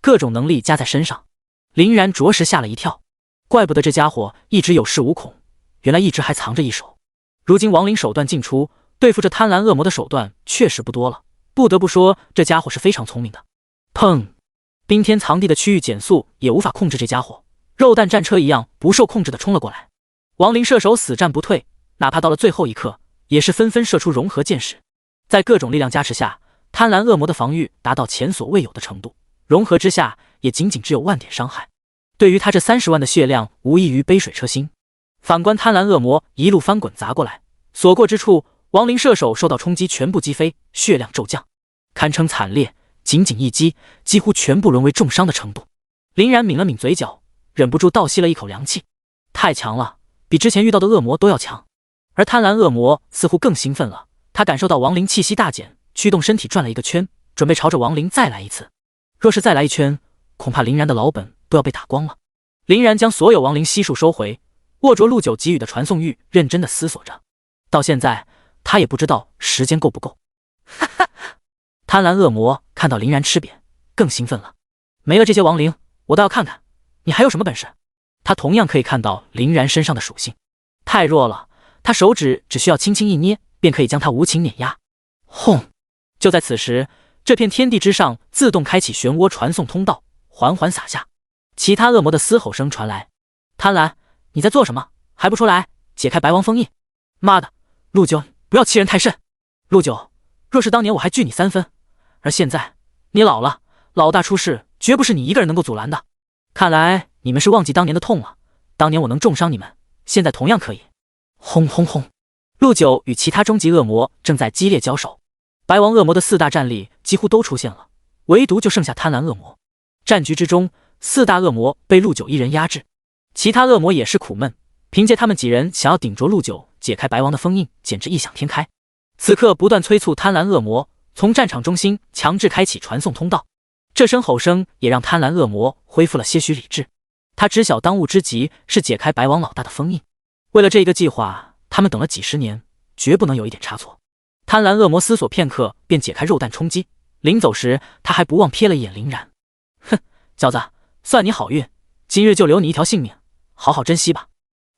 各种能力加在身上。林然着实吓了一跳，怪不得这家伙一直有恃无恐，原来一直还藏着一手。如今亡灵手段尽出，对付这贪婪恶魔的手段确实不多了。不得不说，这家伙是非常聪明的。砰！冰天藏地的区域减速也无法控制这家伙，肉弹战车一样不受控制的冲了过来。亡灵射手死战不退，哪怕到了最后一刻，也是纷纷射出融合箭矢。在各种力量加持下，贪婪恶魔的防御达到前所未有的程度，融合之下也仅仅只有1点伤害。对于他这30万的血量，无异于杯水车薪。反观贪婪恶魔一路翻滚砸过来，所过之处，亡灵射手受到冲击全部击飞，血量骤降，堪称惨烈。仅仅一击，几乎全部沦为重伤的程度。林然抿了抿嘴角，忍不住倒吸了一口凉气。太强了，比之前遇到的恶魔都要强。而贪婪恶魔似乎更兴奋了，他感受到亡灵气息大减，驱动身体转了一个圈，准备朝着亡灵再来一次。若是再来一圈，恐怕林然的老本都要被打光了。林然将所有亡灵悉数收回，握着陆九给予的传送玉，认真的思索着。到现在，他也不知道时间够不够。哈哈！贪婪恶魔看到林然吃瘪，更兴奋了。没了这些亡灵，我倒要看看你还有什么本事。他同样可以看到林然身上的属性，太弱了，他手指只需要轻轻一捏，便可以将他无情碾压。轰！就在此时，这片天地之上自动开启漩涡传送通道，缓缓洒下。其他恶魔的嘶吼声传来：“贪婪，你在做什么？还不出来解开白王封印？妈的，陆九，不要欺人太甚！陆九，若是当年我还惧你3分，而现在你老了，老大出事绝不是你一个人能够阻拦的。看来你们是忘记当年的痛了。当年我能重伤你们，现在同样可以。”轰轰轰！陆九与其他终极恶魔正在激烈交手，白王恶魔的4大战力几乎都出现了，唯独就剩下贪婪恶魔。战局之中，4大恶魔被陆九一人压制，其他恶魔也是苦闷，凭借他们几人想要顶着陆九解开白王的封印，简直异想天开。此刻不断催促贪婪恶魔从战场中心强制开启传送通道，这声吼声也让贪婪恶魔恢复了些许理智。他知晓当务之急是解开白王老大的封印，为了这一个计划，他们等了几十年，绝不能有一点差错。贪婪恶魔思索片刻，便解开肉弹冲击。临走时，他还不忘瞥了一眼林然。哼，小子，算你好运，今日就留你一条性命，好好珍惜吧。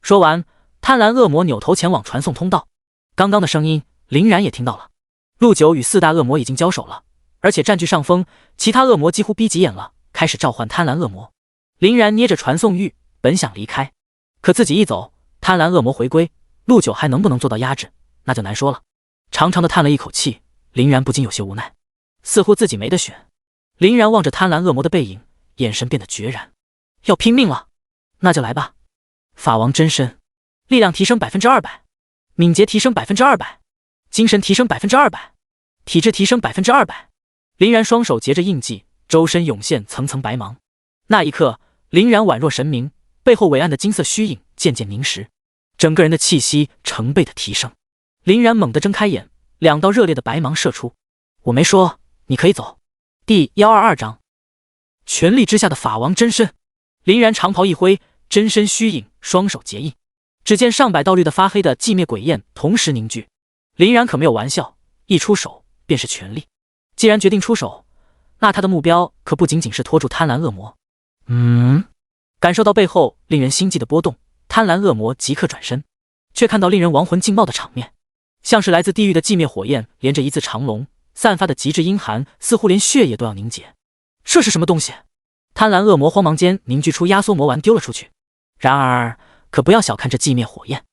说完，贪婪恶魔扭头前往传送通道。刚刚的声音，林然也听到了。陆九与4大恶魔已经交手了，而且占据上风，其他恶魔几乎逼急眼了，开始召唤贪婪恶魔。林然捏着传送玉，本想离开，可自己一走，贪婪恶魔回归，陆九还能不能做到压制，那就难说了。长长的叹了一口气，林然不禁有些无奈，似乎自己没得选。林然望着贪婪恶魔的背影，眼神变得决然，要拼命了，那就来吧。法王真身，力量提升 200%， 敏捷提升 200%， 精神提升 200%， 体质提升 200%。 林然双手结着印记，周身涌现层层白芒。那一刻，林然宛若神明，背后伟岸的金色虚影渐渐凝实，整个人的气息成倍的提升。林然猛地睁开眼，2道热烈的白芒射出。我没说你可以走。第122章，权力之下的法王真身。林然长袍一挥，真身虚影，双手结印，只见上百道绿的发黑的寂灭鬼焰同时凝聚。林然可没有玩笑，一出手便是全力。既然决定出手，那他的目标可不仅仅是拖住贪婪恶魔。感受到背后令人心悸的波动，贪婪恶魔即刻转身，却看到令人亡魂尽冒的场面，像是来自地狱的寂灭火焰连着一字长龙，散发的极致阴寒，似乎连血液都要凝结。这是什么东西？贪婪恶魔慌忙间凝聚出压缩魔丸丢了出去。然而可不要小看这寂灭火焰，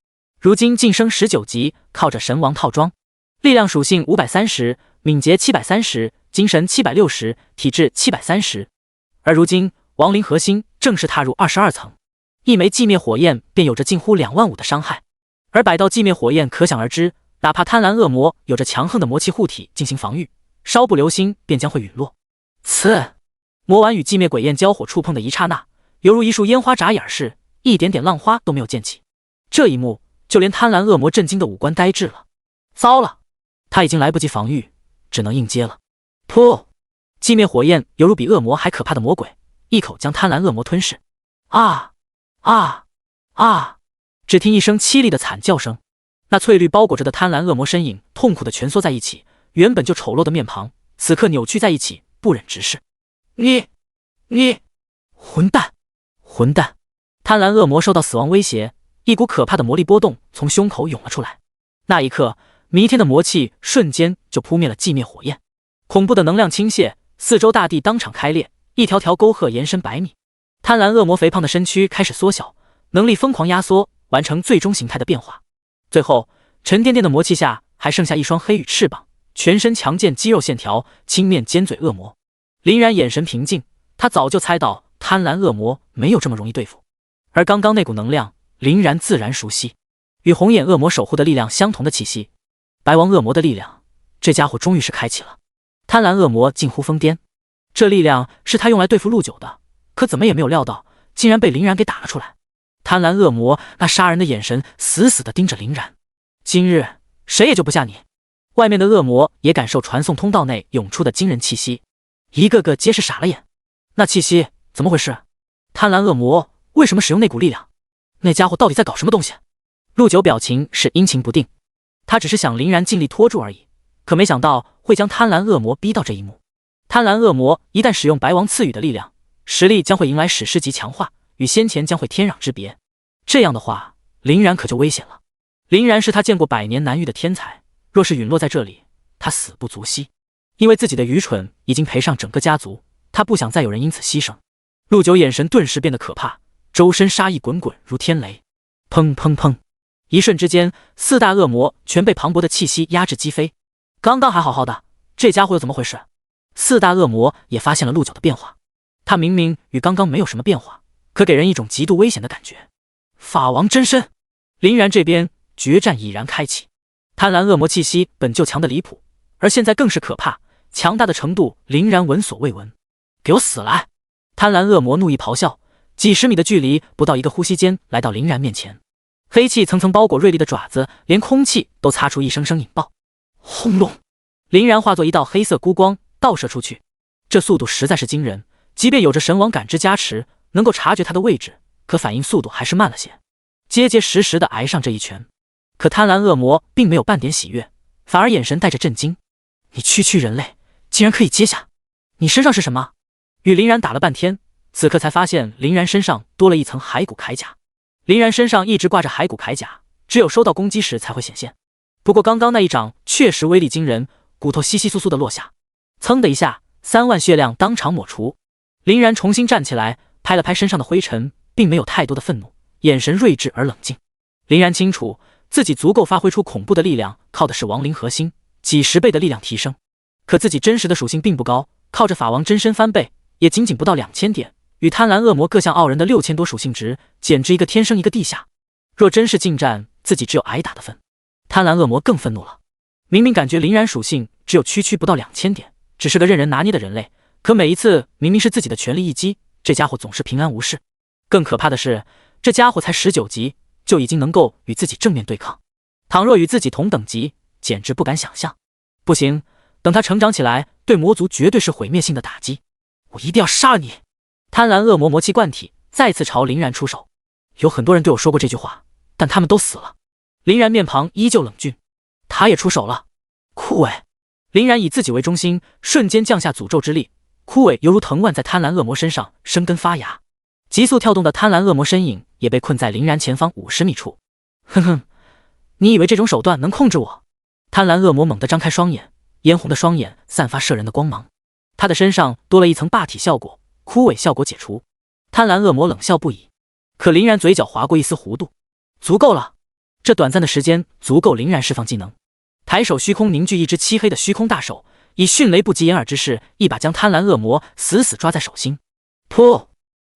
如今晋升19级，靠着神王套装，力量属性530，敏捷730，精神760，体质730。而如今亡灵核心正式踏入22层，一枚寂灭火焰便有着近乎25000的伤害，而100道寂灭火焰可想而知，哪怕贪婪恶魔有着强横的魔气护体进行防御，稍不留心便将会陨落。刺！魔丸与寂灭鬼焰交火触碰的一刹那，犹如一束烟花眨眼似，一点点浪花都没有溅起。这一幕就连贪婪恶魔震惊的五官呆滞了。糟了，他已经来不及防御，只能应接了。噗！寂灭火焰犹如比恶魔还可怕的魔鬼，一口将贪婪恶魔吞噬。啊啊啊！只听一声凄厉的惨叫声，那翠绿包裹着的贪婪恶魔身影痛苦地蜷缩在一起，原本就丑陋的面庞此刻扭曲在一起，不忍直视。你混蛋！混蛋！贪婪恶魔受到死亡威胁，一股可怕的魔力波动从胸口涌了出来。那一刻，弥天的魔气瞬间就扑灭了寂灭火焰，恐怖的能量倾泻，四周大地当场开裂，一条条沟壑延伸100米。贪婪恶魔肥胖的身躯开始缩小，能力疯狂压缩，完成最终形态的变化。最后，沉甸甸的魔气下还剩下一双黑羽翅膀，全身强健肌肉线条，青面尖嘴恶魔。林然眼神平静，他早就猜到贪婪恶魔没有这么容易对付。而刚刚那股能量，林然自然熟悉，与红眼恶魔守护的力量相同的气息。白王恶魔的力量，这家伙终于是开启了。贪婪恶魔近乎疯癫，这力量是他用来对付陆九的，可怎么也没有料到，竟然被林然给打了出来。贪婪恶魔那杀人的眼神死死地盯着林然，今日谁也救不下你。外面的恶魔也感受传送通道内涌出的惊人气息，一个个皆是傻了眼。那气息怎么回事？贪婪恶魔为什么使用那股力量？那家伙到底在搞什么东西？陆九表情是阴晴不定，他只是想林然尽力拖住而已，可没想到会将贪婪恶魔逼到这一幕。贪婪恶魔一旦使用白王赐予的力量，实力将会迎来史诗级强化，与先前将会天壤之别。这样的话，林然可就危险了。林然是他见过100年难遇的天才，若是陨落在这里，他死不足惜。因为自己的愚蠢已经赔上整个家族，他不想再有人因此牺牲。陆九眼神顿时变得可怕，周身杀意滚滚如天雷。砰砰砰！一瞬之间，4大恶魔全被磅礴的气息压制击飞。刚刚还好好的，这家伙又怎么回事？4大恶魔也发现了陆九的变化，他明明与刚刚没有什么变化，可给人一种极度危险的感觉。法王真身！林然这边决战已然开启，贪婪恶魔气息本就强得离谱，而现在更是可怕，强大的程度林然闻所未闻。给我死来！贪婪恶魔怒意咆哮，几十米的距离，不到一个呼吸间来到林然面前。黑气层层包裹锐利的爪子，连空气都擦出一声声引爆。轰隆！林然化作一道黑色孤光倒射出去，这速度实在是惊人，即便有着神王感知加持，能够察觉他的位置，可反应速度还是慢了些，结结实实地挨上这一拳。可贪婪恶魔并没有半点喜悦，反而眼神带着震惊。你区区人类竟然可以接下？你身上是什么？与林然打了半天，此刻才发现林然身上多了一层骸骨铠甲。林然身上一直挂着骸骨铠甲，只有收到攻击时才会显现。不过刚刚那一掌确实威力惊人，骨头稀稀疏疏的落下，噌的一下，3万血量当场抹除。林然重新站起来，拍了拍身上的灰尘，并没有太多的愤怒，眼神睿智而冷静。林然清楚自己足够发挥出恐怖的力量，靠的是亡灵核心，几十倍的力量提升。可自己真实的属性并不高，靠着法王真身翻倍，也仅仅不到2000点，与贪婪恶魔各项傲人的6000多属性值，简直一个天生一个地下。若真是近战，自己只有挨打的份。贪婪恶魔更愤怒了，明明感觉林然属性只有区不到2000点，只是个任人拿捏的人类，可每一次明明是自己的全力一击，这家伙总是平安无事。更可怕的是，这家伙才19级，就已经能够与自己正面对抗。倘若与自己同等级，简直不敢想象。不行，等他成长起来，对魔族绝对是毁灭性的打击。我一定要杀了你！贪婪恶魔魔气贯体，再次朝林然出手。有很多人对我说过这句话，但他们都死了。林然面庞依旧冷峻，他也出手了。枯萎！林然以自己为中心，瞬间降下诅咒之力，枯萎犹如藤蔓在贪婪恶魔身上生根发芽。急速跳动的贪婪恶魔身影也被困在林然前方50米处。哼哼，你以为这种手段能控制我？贪婪恶魔猛地张开双眼，嫣红的双眼散发摄人的光芒。他的身上多了一层霸体效果，枯萎效果解除。贪婪恶魔冷笑不已，可林然嘴角划过一丝弧度。足够了，这短暂的时间足够林然释放技能。抬手虚空凝聚一只漆黑的虚空大手，以迅雷不及掩耳之势，一把将贪婪恶魔死死抓在手心。噗！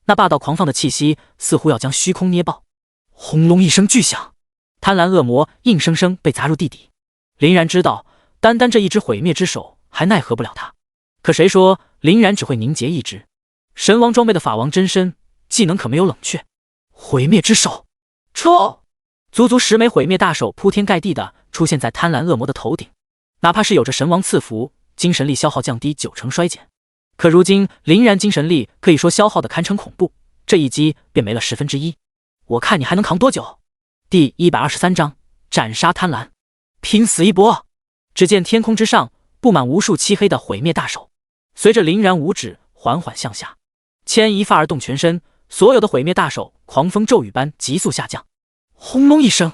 那霸道狂放的气息似乎要将虚空捏爆。轰隆一声巨响，贪婪恶魔硬生生被砸入地底。林然知道，单单这一只毁灭之手还奈何不了他。可谁说林然只会凝结一只？神王装备的法王真身，技能可没有冷却。毁灭之手！撤！足足10枚毁灭大手铺天盖地的出现在贪婪恶魔的头顶，哪怕是有着神王赐福，精神力消耗降低90%衰减，可如今林然精神力可以说消耗的堪称恐怖，这一击便没了1/10。我看你还能扛多久？第123章斩杀贪婪，拼死一搏！只见天空之上布满无数漆黑的毁灭大手，随着林然五指缓缓向下，牵一发而动全身，所有的毁灭大手狂风骤雨般急速下降。轰隆一声，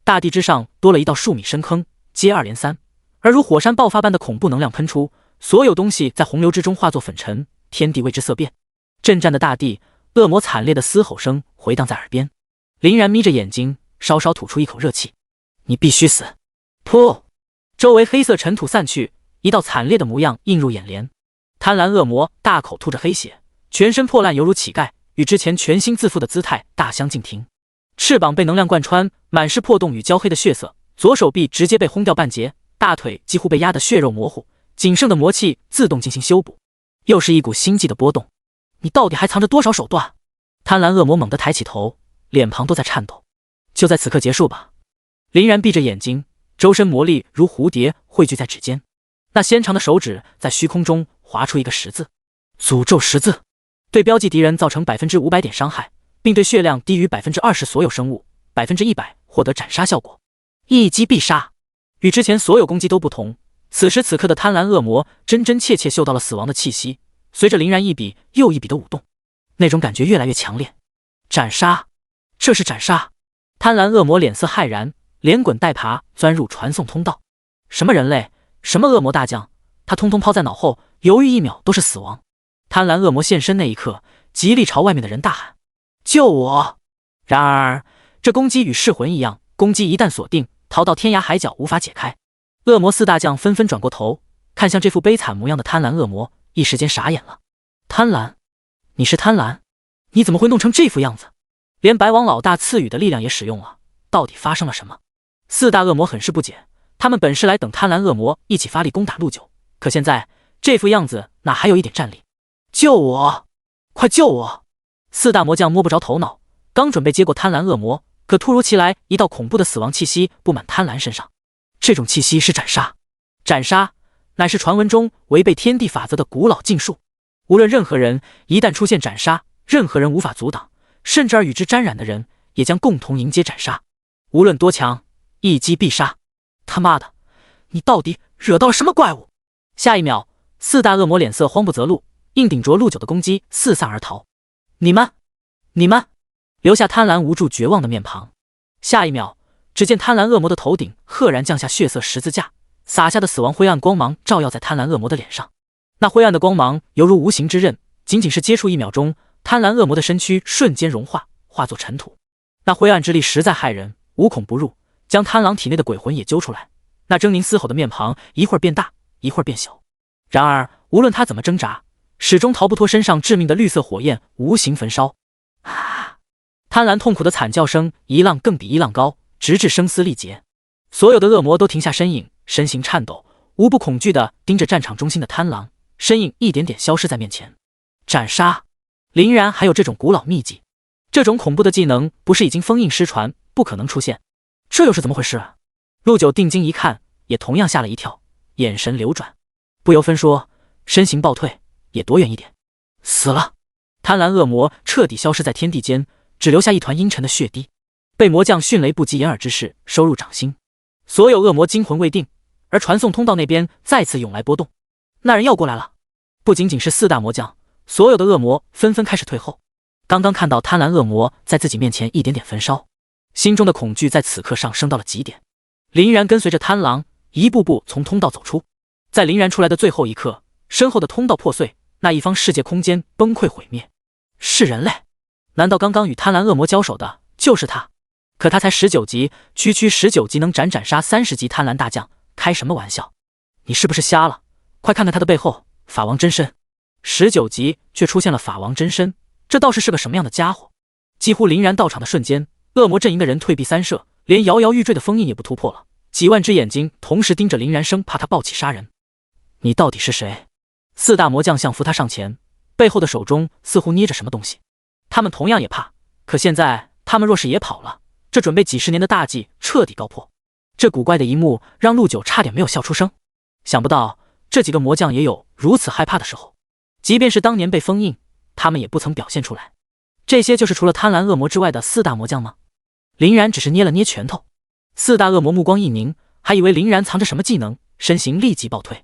大地之上多了一道数米深坑，接二连三，而如火山爆发般的恐怖能量喷出，所有东西在洪流之中化作粉尘，天地为之色变。震颤的大地，恶魔惨烈的嘶吼声回荡在耳边。林然眯着眼睛，稍稍吐出一口热气。你必须死！噗！周围黑色尘土散去，一道惨烈的模样映入眼帘。贪婪恶魔大口吐着黑血，全身破烂犹如乞丐，与之前全新自负的姿态大相径庭。翅膀被能量贯穿，满是破洞与焦黑的血色，左手臂直接被轰掉半截，大腿几乎被压得血肉模糊，仅剩的魔气自动进行修补。又是一股心悸的波动。你到底还藏着多少手段？贪婪恶魔猛地抬起头，脸庞都在颤抖。就在此刻结束吧。林然闭着眼睛，周身魔力如蝴蝶汇聚在指尖，那纤长的手指在虚空中划出一个十字，诅咒十字，对标记敌人造成500%点伤害，并对血量低于20%所有生物100%获得斩杀效果，一击必杀。与之前所有攻击都不同，此时此刻的贪婪恶魔真真切切嗅到了死亡的气息，随着林然一笔又一笔的舞动，那种感觉越来越强烈。斩杀，这是斩杀！贪婪恶魔脸色骇然，连滚带爬钻入传送通道。什么人类，什么恶魔大将，他通通抛在脑后，犹豫1秒都是死亡。贪婪恶魔现身那一刻，极力朝外面的人大喊：救我！然而这攻击与噬魂一样，攻击一旦锁定，逃到天涯海角无法解开。恶魔4大将纷纷转过头，看向这副悲惨模样的贪婪恶魔，一时间傻眼了。贪婪，你是贪婪？你怎么会弄成这副样子？连白王老大赐予的力量也使用了，到底发生了什么？4大恶魔很是不解，他们本是来等贪婪恶魔一起发力攻打陆九，可现在这副样子哪还有一点战力？救我！快救我！4大魔将摸不着头脑，刚准备接过贪婪恶魔，可突如其来一道恐怖的死亡气息布满贪婪身上。这种气息是斩杀，斩杀乃是传闻中违背天地法则的古老禁术，无论任何人一旦出现斩杀，任何人无法阻挡，甚至而与之沾染的人也将共同迎接斩杀，无论多强，一击必杀。他妈的，你到底惹到了什么怪物？下一秒，4大恶魔脸色慌不择路，硬顶着陆九的攻击四散而逃。你们留下贪婪无助绝望的面庞。下一秒，只见贪婪恶魔的头顶赫然降下血色十字架，洒下的死亡灰暗光芒照耀在贪婪恶魔的脸上。那灰暗的光芒犹如无形之刃，仅仅是接触1秒钟，贪婪恶魔的身躯瞬间融化，化作尘土。那灰暗之力实在骇人，无孔不入，将贪狼体内的鬼魂也揪出来。那狰狞嘶吼的面庞一会儿变大，一会儿变小。然而无论他怎么挣扎，始终逃不脱身上致命的绿色火焰无形焚烧。啊！贪婪痛苦的惨叫声一浪更比一浪高，直至声嘶力竭。所有的恶魔都停下身影，身形颤抖，无不恐惧地盯着战场中心的贪狼，身影一点点消失在面前。斩杀！林然还有这种古老秘技，这种恐怖的技能不是已经封印失传，不可能出现。这又是怎么回事啊？陆九定睛一看，也同样吓了一跳，眼神流转，不由分说，身形暴退，也躲远一点。死了！贪婪恶魔彻底消失在天地间，只留下一团阴沉的血滴，被魔将迅雷不及掩耳之势收入掌心。所有恶魔惊魂未定，而传送通道那边再次涌来波动。那人要过来了！不仅仅是4大魔将，所有的恶魔纷纷开始退后。刚刚看到贪婪恶魔在自己面前一点点焚烧，心中的恐惧在此刻上升到了极点。林然跟随着贪狼一步步从通道走出，在林然出来的最后一刻，身后的通道破碎，那一方世界空间崩溃毁灭。是人类？难道刚刚与贪婪恶魔交手的就是他？可他才19级，区19级能斩杀30级贪婪大将，开什么玩笑？你是不是瞎了？快看看他的背后，法王真身。19级却出现了法王真身，这倒是个什么样的家伙？几乎林然到场的瞬间，恶魔阵营的人退避三舍，连摇摇欲坠的封印也不突破了。几万只眼睛同时盯着林然，生怕他暴起杀人。你到底是谁？4大魔将想扶他上前，背后的手中似乎捏着什么东西。他们同样也怕，可现在他们若是也跑了，这准备几十年的大计彻底告破。这古怪的一幕让陆九差点没有笑出声。想不到这几个魔将也有如此害怕的时候，即便是当年被封印，他们也不曾表现出来。这些就是除了贪婪恶魔之外的4大魔将吗？林然只是捏了捏拳头。4大恶魔目光一凝，还以为林然藏着什么技能，身形立即暴退。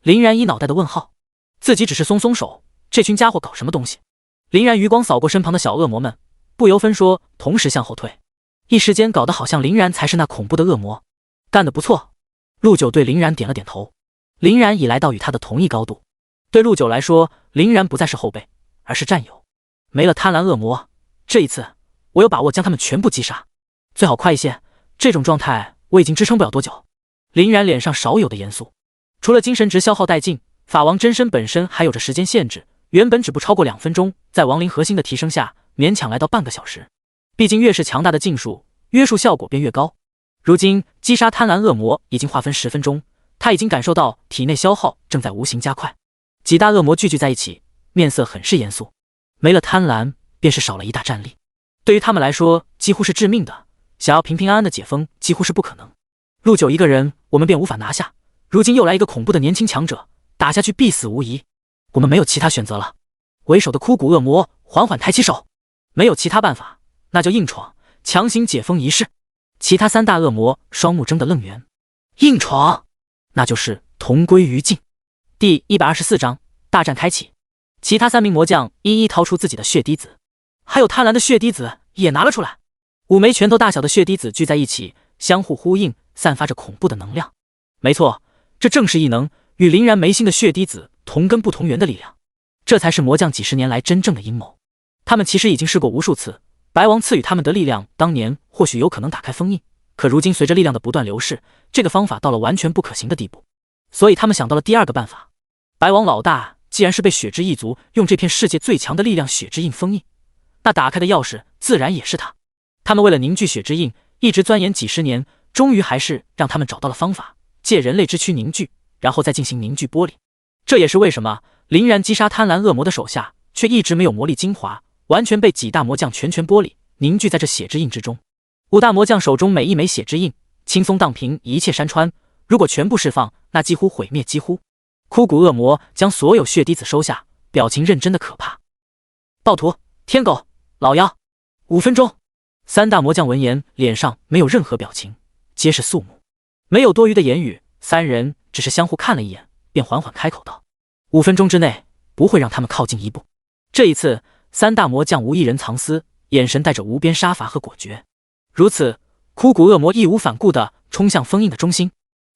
林然一脑袋的问号，自己只是松松手，这群家伙搞什么东西？林然余光扫过身旁的小恶魔们，不由分说同时向后退，一时间搞得好像林然才是那恐怖的恶魔。干得不错。陆九对林然点了点头。林然已来到与他的同一高度，对陆九来说，林然不再是后辈，而是战友。没了贪婪恶魔，这一次我有把握将他们全部击杀，最好快一些，这种状态我已经支撑不了多久。林然脸上少有的严肃。除了精神值消耗殆尽，法王真身本身还有着时间限制，原本只不超过2分钟，在亡灵核心的提升下，勉强来到半个小时。毕竟越是强大的禁术，约束效果便越高。如今击杀贪婪恶魔已经划分10分钟，他已经感受到体内消耗正在无形加快。几大恶魔聚在一起，面色很是严肃。没了贪婪，便是少了一大战力，对于他们来说几乎是致命的，想要平平安安的解封几乎是不可能。陆九一个人我们便无法拿下，如今又来一个恐怖的年轻强者，打下去必死无疑。我们没有其他选择了。为首的枯骨恶魔缓缓抬起手，没有其他办法，那就硬闯，强行解封仪式。其他3大恶魔双目睁得愣圆。硬闯，那就是同归于尽。第124章大战开启。其他3名魔将一一掏出自己的血滴子，还有贪婪的血滴子也拿了出来。5枚拳头大小的血滴子聚在一起，相互呼应，散发着恐怖的能量。没错，这正是异能与林然眉心的血滴子同根不同源的力量。这才是魔将几十年来真正的阴谋。他们其实已经试过无数次，白王赐予他们的力量当年或许有可能打开封印，可如今随着力量的不断流逝，这个方法到了完全不可行的地步。所以他们想到了第2个办法。白王老大既然是被血之一族用这片世界最强的力量血之印封印，那打开的钥匙自然也是他。他们为了凝聚血之印，一直钻研几十年，终于还是让他们找到了方法，借人类之躯凝聚，然后再进行凝聚玻璃。这也是为什么林然击杀贪婪恶魔的手下却一直没有魔力精华，完全被几大魔将全玻璃凝聚在这血之印之中。5大魔将手中每一枚血之印，轻松荡平一切山川，如果全部释放，那几乎毁灭几乎。枯骨恶魔将所有血滴子收下，表情认真的可怕。暴徒、天狗、老妖，5分钟。3大魔将闻言，脸上没有任何表情，皆是肃穆，没有多余的言语。3人只是相互看了一眼，便缓缓开口道：5分钟之内不会让他们靠近一步。这一次3大魔将无一人藏私，眼神带着无边杀伐和果决。如此，枯骨恶魔义无反顾地冲向封印的中心，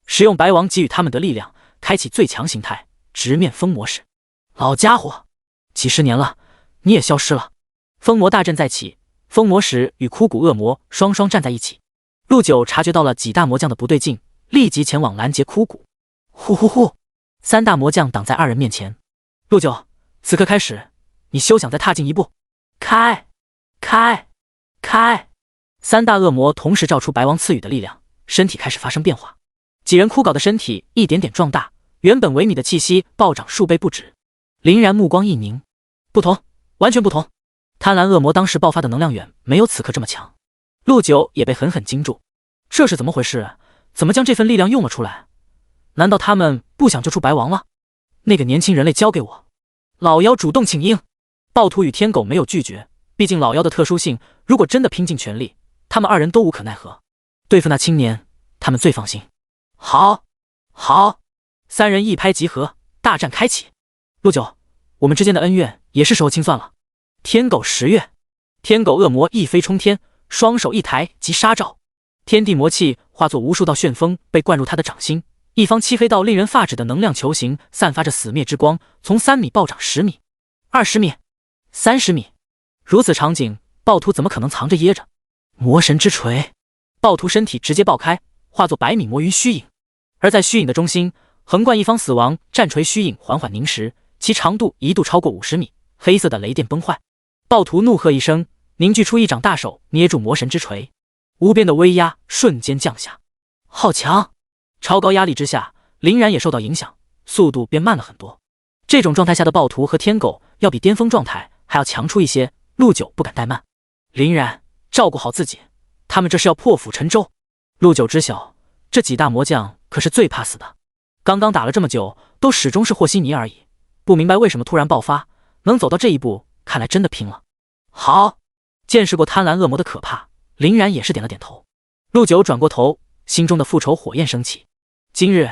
使用白王给予他们的力量，开启最强形态，直面封魔石。老家伙，几十年了，你也消失了。封魔大阵再起，封魔石与枯骨恶魔双双站在一起。陆九察觉到了几大魔将的不对劲，立即前往拦截枯骨。呼呼呼，3大魔将挡在2人面前。陆九，此刻开始，你休想再踏进一步。开！3大恶魔同时照出白王赐予的力量，身体开始发生变化。几人枯槁的身体一点点壮大，原本萎靡的气息暴涨数倍不止。林然目光一凝，不同，完全不同。贪婪恶魔当时爆发的能量远没有此刻这么强。陆九也被狠狠惊住，这是怎么回事？怎么将这份力量用了出来？难道他们不想救出白王了？那个年轻人类交给我。老妖主动请缨。暴徒与天狗没有拒绝，毕竟老妖的特殊性，如果真的拼尽全力，他们2人都无可奈何。对付那青年，他们最放心。好，3人一拍即合，大战开启。陆九，我们之间的恩怨也是时候清算了。天狗10月，天狗恶魔一飞冲天，双手一抬即杀招，天地魔气化作无数道旋风被灌入他的掌心，一方漆黑到令人发指的能量球形散发着死灭之光，从3米暴涨10米、20米、30米。如此场景，暴徒怎么可能藏着掖着？魔神之锤，暴徒身体直接爆开，化作100米魔云虚影，而在虚影的中心，横贯一方死亡战锤虚影缓缓凝实，其长度一度超过50米，黑色的雷电崩坏。暴徒怒喝一声，凝聚出一掌大手捏住魔神之锤，无边的威压瞬间降下。好强！超高压力之下，林然也受到影响，速度变慢了很多。这种状态下的暴徒和天狗要比巅峰状态还要强出一些，陆九不敢怠慢。林然，照顾好自己，他们这是要破釜沉舟。陆九知晓，这几大魔将可是最怕死的，刚刚打了这么久，都始终是和稀泥而已，不明白为什么突然爆发，能走到这一步，看来真的拼了。好，见识过贪婪恶魔的可怕，林然也是点了点头。陆九转过头，心中的复仇火焰升起，今日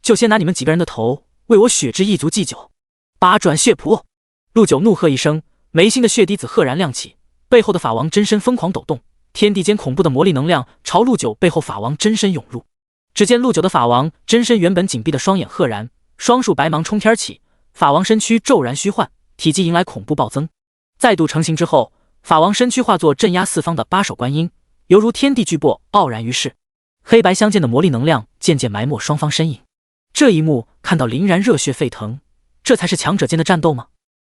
就先拿你们几个人的头为我血之一族祭酒。八转血谱！陆九怒喝一声，眉心的血滴子赫然亮起，背后的法王真身疯狂抖动，天地间恐怖的魔力能量朝陆九背后法王真身涌入。只见陆九的法王真身原本紧闭的双眼赫然，双束白芒冲天起，法王身躯骤然虚幻，体积迎来恐怖暴增。再度成型之后，法王身躯化作镇压四方的八手观音，犹如天地巨擘傲然于世。黑白相间的魔力能量渐渐埋没双方身影。这一幕看到林然热血沸腾，这才是强者间的战斗吗？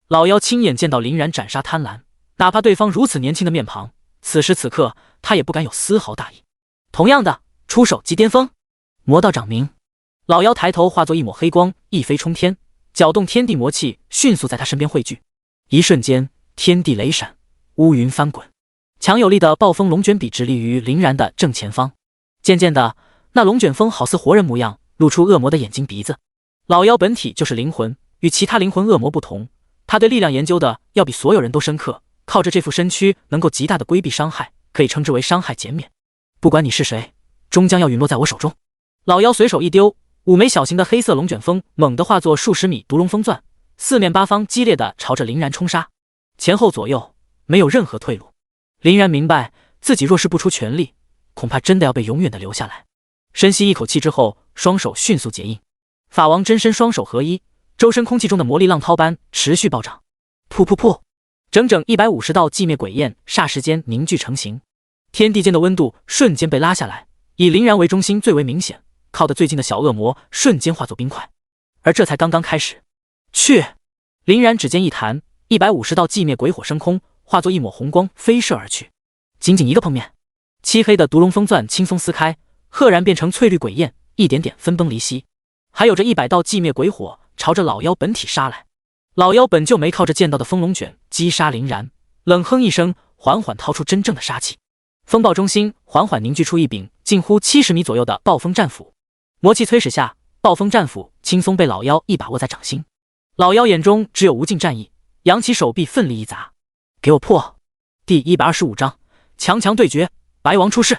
老妖亲眼见到林然斩杀贪婪，哪怕对方如此年轻的面庞，此时此刻他也不敢有丝毫大意。同样的，出手即巅峰。魔道掌鸣，老妖抬头化作一抹黑光，一飞冲天，搅动天地魔气迅速在他身边汇聚。一瞬间，天地雷闪，乌云翻滚，强有力的暴风龙卷笔直立于林然的正前方。渐渐的，那龙卷风好似活人模样，露出恶魔的眼睛鼻子。老妖本体就是灵魂，与其他灵魂恶魔不同，他对力量研究的要比所有人都深刻，靠着这副身躯能够极大的规避伤害，可以称之为伤害减免。不管你是谁，终将要陨落在我手中。老妖随手一丢，5枚小型的黑色龙卷风猛地化作数十米毒龙风钻，四面八方激烈的朝着林然冲杀，前后左右没有任何退路。林然明白自己若是不出全力，恐怕真的要被永远的留下来。深吸一口气之后，双手迅速结印，法王真身双手合一，周身空气中的魔力浪涛般持续暴涨。噗噗噗，整整150道寂灭鬼焰霎时间凝聚成型，天地间的温度瞬间被拉下来，以林然为中心最为明显，靠得最近的小恶魔瞬间化作冰块。而这才刚刚开始。去！林然指尖一弹，150道寂灭鬼火升空，化作一抹红光飞射而去。仅仅一个碰面，漆黑的毒龙风钻轻松撕开，赫然变成翠绿鬼焰，一点点分崩离析。还有着100道寂灭鬼火朝着老妖本体杀来。老妖本就没靠着剑道的风龙卷击杀林然，冷哼一声，缓缓掏出真正的杀气。风暴中心缓缓凝聚出一柄近乎70米左右的暴风战斧，魔气催使下，暴风战斧轻松被老妖一把握在掌心。老妖眼中只有无尽战意，扬起手臂奋力一砸，给我破！第125章强强对决，白王出世。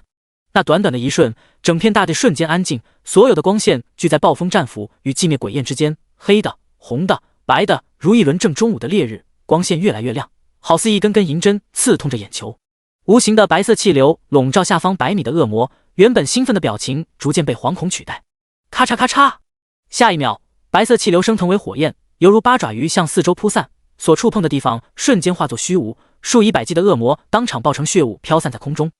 那短短的一瞬，整片大地瞬间安静，所有的光线聚在暴风战斧与寂灭鬼焰之间，黑的、红的、白的，如一轮正中午的烈日，光线越来越亮，好似一根根银针刺痛着眼球。无形的白色气流笼罩下方100米的恶魔，原本兴奋的表情逐渐被惶恐取代。咔嚓咔嚓，下一秒，白色气流升腾为火焰，犹如八爪鱼向四周铺散，所触碰的地方瞬间化作虚无，数以百计的恶魔当场爆成血雾飘散在空中。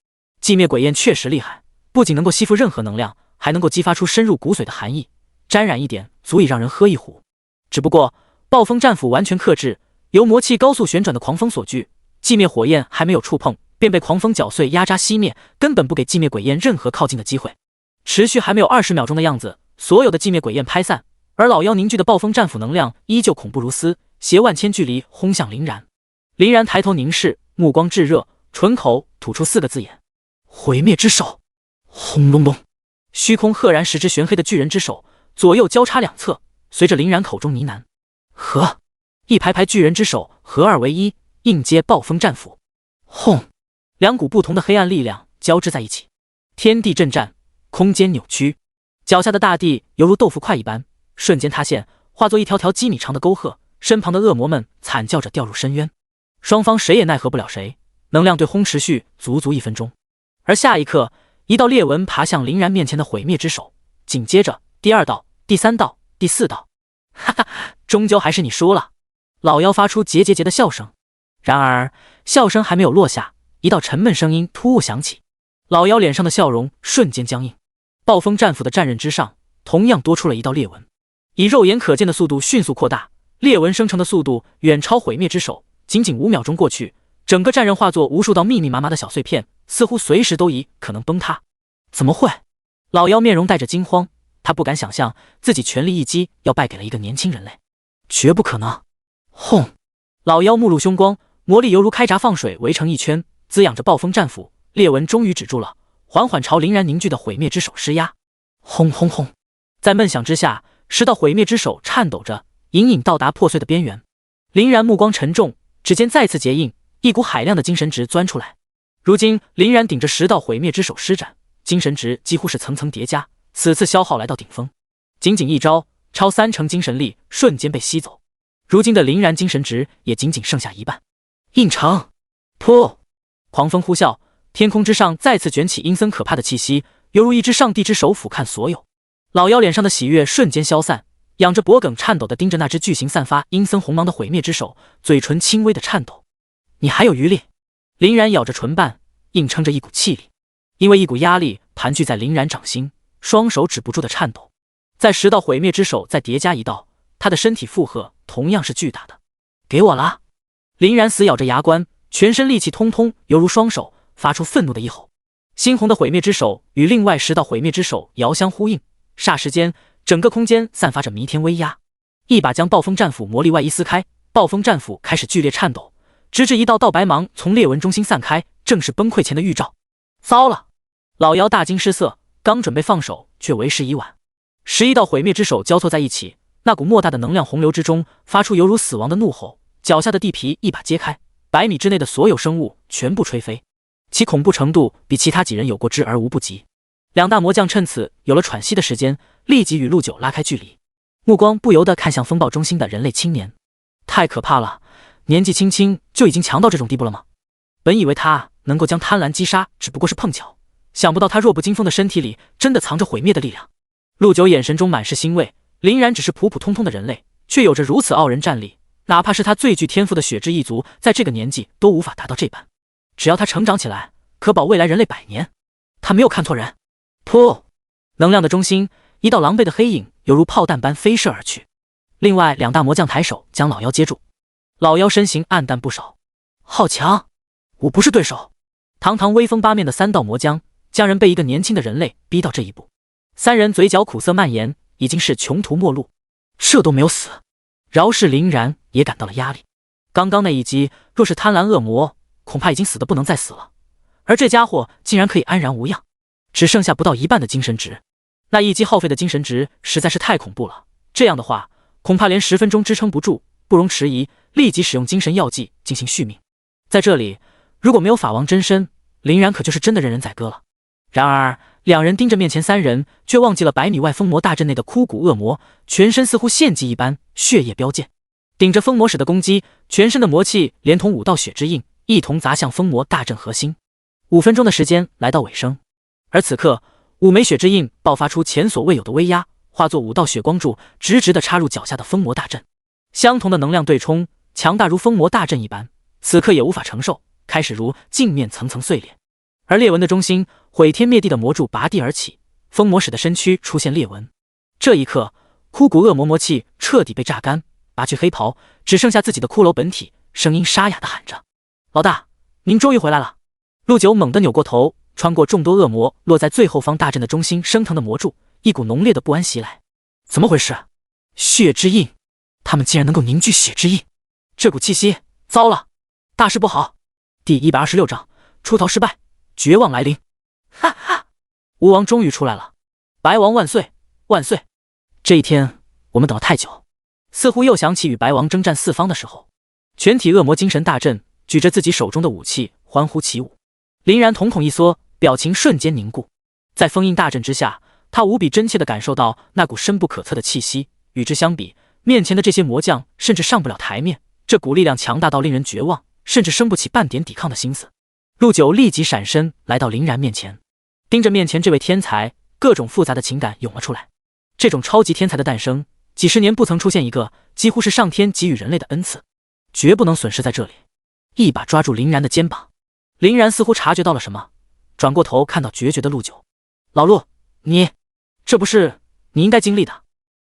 寂灭鬼焰确实厉害，不仅能够吸附任何能量，还能够激发出深入骨髓的寒意，沾染一点足以让人喝一壶。只不过暴风战斧完全克制，由魔气高速旋转的狂风所聚，寂灭火焰还没有触碰，便被狂风搅碎压渣熄灭，根本不给寂灭鬼焰任何靠近的机会。持续还没有20秒钟的样子，所有的寂灭鬼焰拍散，而老妖凝聚的暴风战斧能量依旧恐怖如斯，携万千距离轰向林然。林然抬头凝视，目光炙热，唇口吐出4个字眼：毁灭之手。轰隆隆，虚空赫然10只玄黑的巨人之手，左右交叉两侧，随着林然口中呢喃：合！一排排巨人之手合二为一，应接暴风战斧。轰！两股不同的黑暗力量交织在一起，天地震颤，空间扭曲，脚下的大地犹如豆腐块一般，瞬间塌陷，化作一条条几米长的沟壑，身旁的恶魔们惨叫着掉入深渊。双方谁也奈何不了谁，能量对轰持续足足1分钟。而下一刻，一道裂纹爬向林然面前的毁灭之手，紧接着第2道、第3道、第4道。哈哈，终究还是你输了。老妖发出桀桀桀的笑声，然而笑声还没有落下，一道沉闷声音突兀响起，老妖脸上的笑容瞬间僵硬。暴风战斧的战刃之上同样多出了一道裂纹，以肉眼可见的速度迅速扩大，裂纹生成的速度远超毁灭之手，仅仅5秒钟过去，整个战刃化作无数道密密麻麻的小碎片，似乎随时都可能崩塌。怎么会？老妖面容带着惊慌，他不敢想象自己全力一击要败给了一个年轻人类，绝不可能。轰！老妖目露凶光，魔力犹如开闸放水围成一圈，滋养着暴风战斧，裂纹终于止住了，缓缓朝林然凝聚的毁灭之手施压。轰轰轰！在闷响之下，10道毁灭之手颤抖着，隐隐到达破碎的边缘。林然目光沉重，指尖再次结印，一股海量的精神值钻出来。如今林然顶着10道毁灭之手施展，精神值几乎是层层叠加，此次消耗来到顶峰。仅仅一招，超30%精神力瞬间被吸走。如今的林然精神值也仅仅剩下一半。印成！噗！狂风呼啸，天空之上再次卷起阴森可怕的气息，犹如一只上帝之手俯瞰所有。老妖脸上的喜悦瞬间消散，仰着脖颈颤抖地盯着那只巨型散发阴森红芒的毁灭之手，嘴唇轻微的颤抖。你还有余力？林然咬着唇瓣，硬撑着一股气力，因为一股压力盘踞在林然掌心，双手止不住的颤抖。在10道毁灭之手再叠加一道，他的身体负荷同样是巨大的。给我了！林然死咬着牙关，全身力气通通犹如双手，发出愤怒的一吼。猩红的毁灭之手与另外10道毁灭之手遥相呼应，霎时间，整个空间散发着弥天威压。一把将暴风战斧魔力外衣撕开，暴风战斧开始剧烈颤抖，直至一道道白芒从裂纹中心散开，正是崩溃前的预兆。糟了！老妖大惊失色，刚准备放手，却为时已晚。11道毁灭之手交错在一起，那股莫大的能量洪流之中，发出犹如死亡的怒吼。脚下的地皮一把揭开，100米之内的所有生物全部吹飞，其恐怖程度比其他几人有过之而无不及。2大魔将趁此有了喘息的时间，立即与陆九拉开距离，目光不由得看向风暴中心的人类青年。太可怕了，年纪轻轻就已经强到这种地步了吗？本以为他能够将贪婪击杀只不过是碰巧，想不到他弱不禁风的身体里真的藏着毁灭的力量。陆九眼神中满是欣慰，林然只是普普通通的人类，却有着如此傲人战力，哪怕是他最具天赋的血之一族，在这个年纪都无法达到这般。只要他成长起来，可保未来人类100年。他没有看错人。噗！能量的中心，一道狼狈的黑影犹如炮弹般飞射而去。另外2大魔将抬手将老妖接住，老妖身形暗淡不少。好强！我不是对手。堂堂威风8面的3道魔将，将人被一个年轻的人类逼到这一步。3人嘴角苦涩蔓延，已经是穷途末路。这都没有死，饶是林然也感到了压力。刚刚那一击，若是贪婪恶魔，恐怕已经死得不能再死了。而这家伙竟然可以安然无恙，只剩下不到一半的精神值。那一击耗费的精神值实在是太恐怖了，这样的话，恐怕连10分钟支撑不住，不容迟疑，立即使用精神药剂进行续命。在这里，如果没有法王真身，林然可就是真的任人宰割了。然而2人盯着面前3人，却忘记了100米外疯魔大阵内的枯骨恶魔，全身似乎献祭一般，血液飙溅，顶着疯魔使的攻击，全身的魔气连同5道血之印一同砸向疯魔大阵核心。5分钟的时间来到尾声，而此刻5枚血之印爆发出前所未有的威压，化作5道血光柱，直直地插入脚下的疯魔大阵。相同的能量对冲，强大如疯魔大阵一般，此刻也无法承受，开始如镜面层层碎裂。而裂纹的中心，毁天灭地的魔柱拔地而起，疯魔使的身躯出现裂纹。这一刻，枯骨恶魔魔气彻底被榨干，拔去黑袍，只剩下自己的骷髅本体，声音沙哑地喊着：“老大，您终于回来了！”陆九猛地扭过头，穿过众多恶魔，落在最后方大阵的中心升腾的魔柱，一股浓烈的不安袭来。怎么回事？血之印，他们竟然能够凝聚血之印！这股气息，糟了，大事不好！第126章，出逃失败，绝望来临。哈哈，吴王终于出来了！白王万岁，万岁！这一天我们等了太久，似乎又想起与白王征战四方的时候。全体恶魔精神大振，举着自己手中的武器，欢呼起舞。林然瞳孔一缩，表情瞬间凝固。在封印大阵之下，他无比真切地感受到那股深不可测的气息。与之相比，面前的这些魔将甚至上不了台面，这股力量强大到令人绝望，甚至生不起半点抵抗的心思。陆九立即闪身来到林然面前，盯着面前这位天才，各种复杂的情感涌了出来。这种超级天才的诞生，几十年不曾出现一个，几乎是上天给予人类的恩赐，绝不能损失在这里。一把抓住林然的肩膀，林然似乎察觉到了什么，转过头看到决绝的陆九：“老陆，这不是你应该经历的，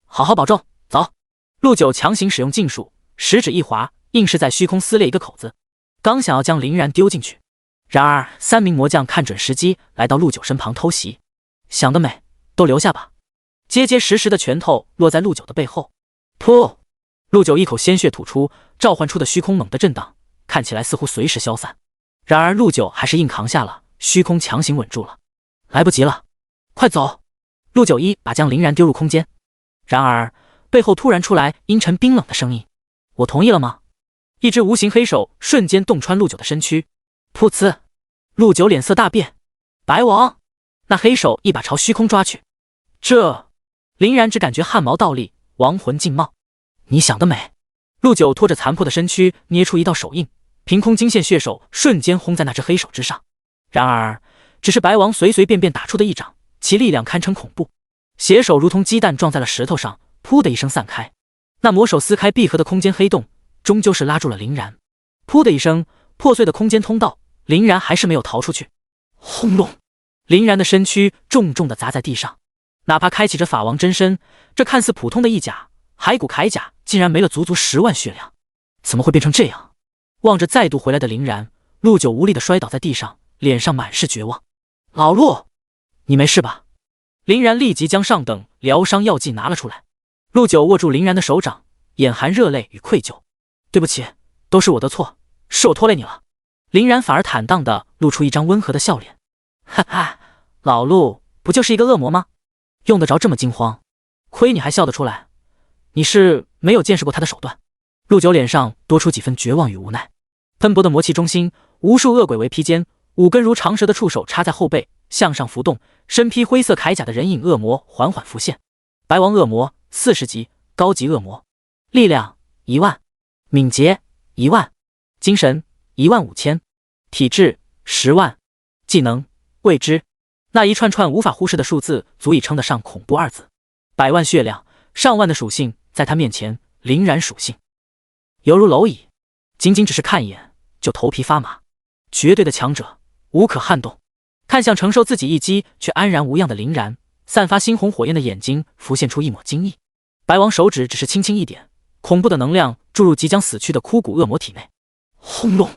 好好保重，走。”陆九强行使用禁术，食指一划，硬是在虚空撕裂一个口子，刚想要将林然丢进去。然而3名魔将看准时机，来到陆九身旁偷袭。想得美，都留下吧！结结实实的拳头落在陆九的背后。噗！陆九一口鲜血吐出，召唤出的虚空猛地震荡，看起来似乎随时消散。然而陆九还是硬扛下了，虚空强行稳住了。来不及了，快走！陆九一把将林然丢入空间。然而背后突然出来阴沉冰冷的声音：“我同意了吗？”一只无形黑手瞬间洞穿陆九的身躯，噗呲！陆九脸色大变，白王！那黑手一把朝虚空抓去。这林然只感觉汗毛倒立，亡魂尽冒。你想得美！陆九拖着残破的身躯捏出一道手印，凭空惊现血手瞬间轰在那只黑手之上。然而只是白王随随便便打出的一掌，其力量堪称恐怖。血手如同鸡蛋撞在了石头上，噗的一声散开。那魔手撕开闭合的空间黑洞，终究是拉住了林然。噗的一声，破碎的空间通道，林然还是没有逃出去。轰隆！林然的身躯重重地砸在地上。哪怕开启着法王真身，这看似普通的一甲骸骨铠甲竟然没了足10万血量，怎么会变成这样？望着再度回来的林然，陆九无力地摔倒在地上，脸上满是绝望。老陆，你没事吧？林然立即将上等疗伤药剂拿了出来。陆九握住林然的手掌，眼含热泪与愧疚。对不起，都是我的错，是我拖累你了。林然反而坦荡地露出一张温和的笑脸。哈哈，老陆不就是一个恶魔吗？用得着这么惊慌？亏你还笑得出来，你是没有见识过他的手段。陆九脸上多出几分绝望与无奈。喷薄的魔气中心，无数恶鬼为披肩，5根如长蛇的触手插在后背，向上浮动，身披灰色铠甲的人影恶魔缓缓浮现。白王恶魔40级高级恶魔，力量1万，敏捷1万，精神15000，体质10万，技能未知。那一串串无法忽视的数字足以称得上恐怖2字。100万血量，上万的属性，在他面前凛然属性犹如蝼蚁，仅仅只是看一眼就头皮发麻。绝对的强者，无可撼动。看向承受自己一击却安然无恙的林然，散发猩红火焰的眼睛浮现出一抹惊异。白王手指只是轻轻一点，恐怖的能量注入即将死去的枯骨恶魔体内。轰隆！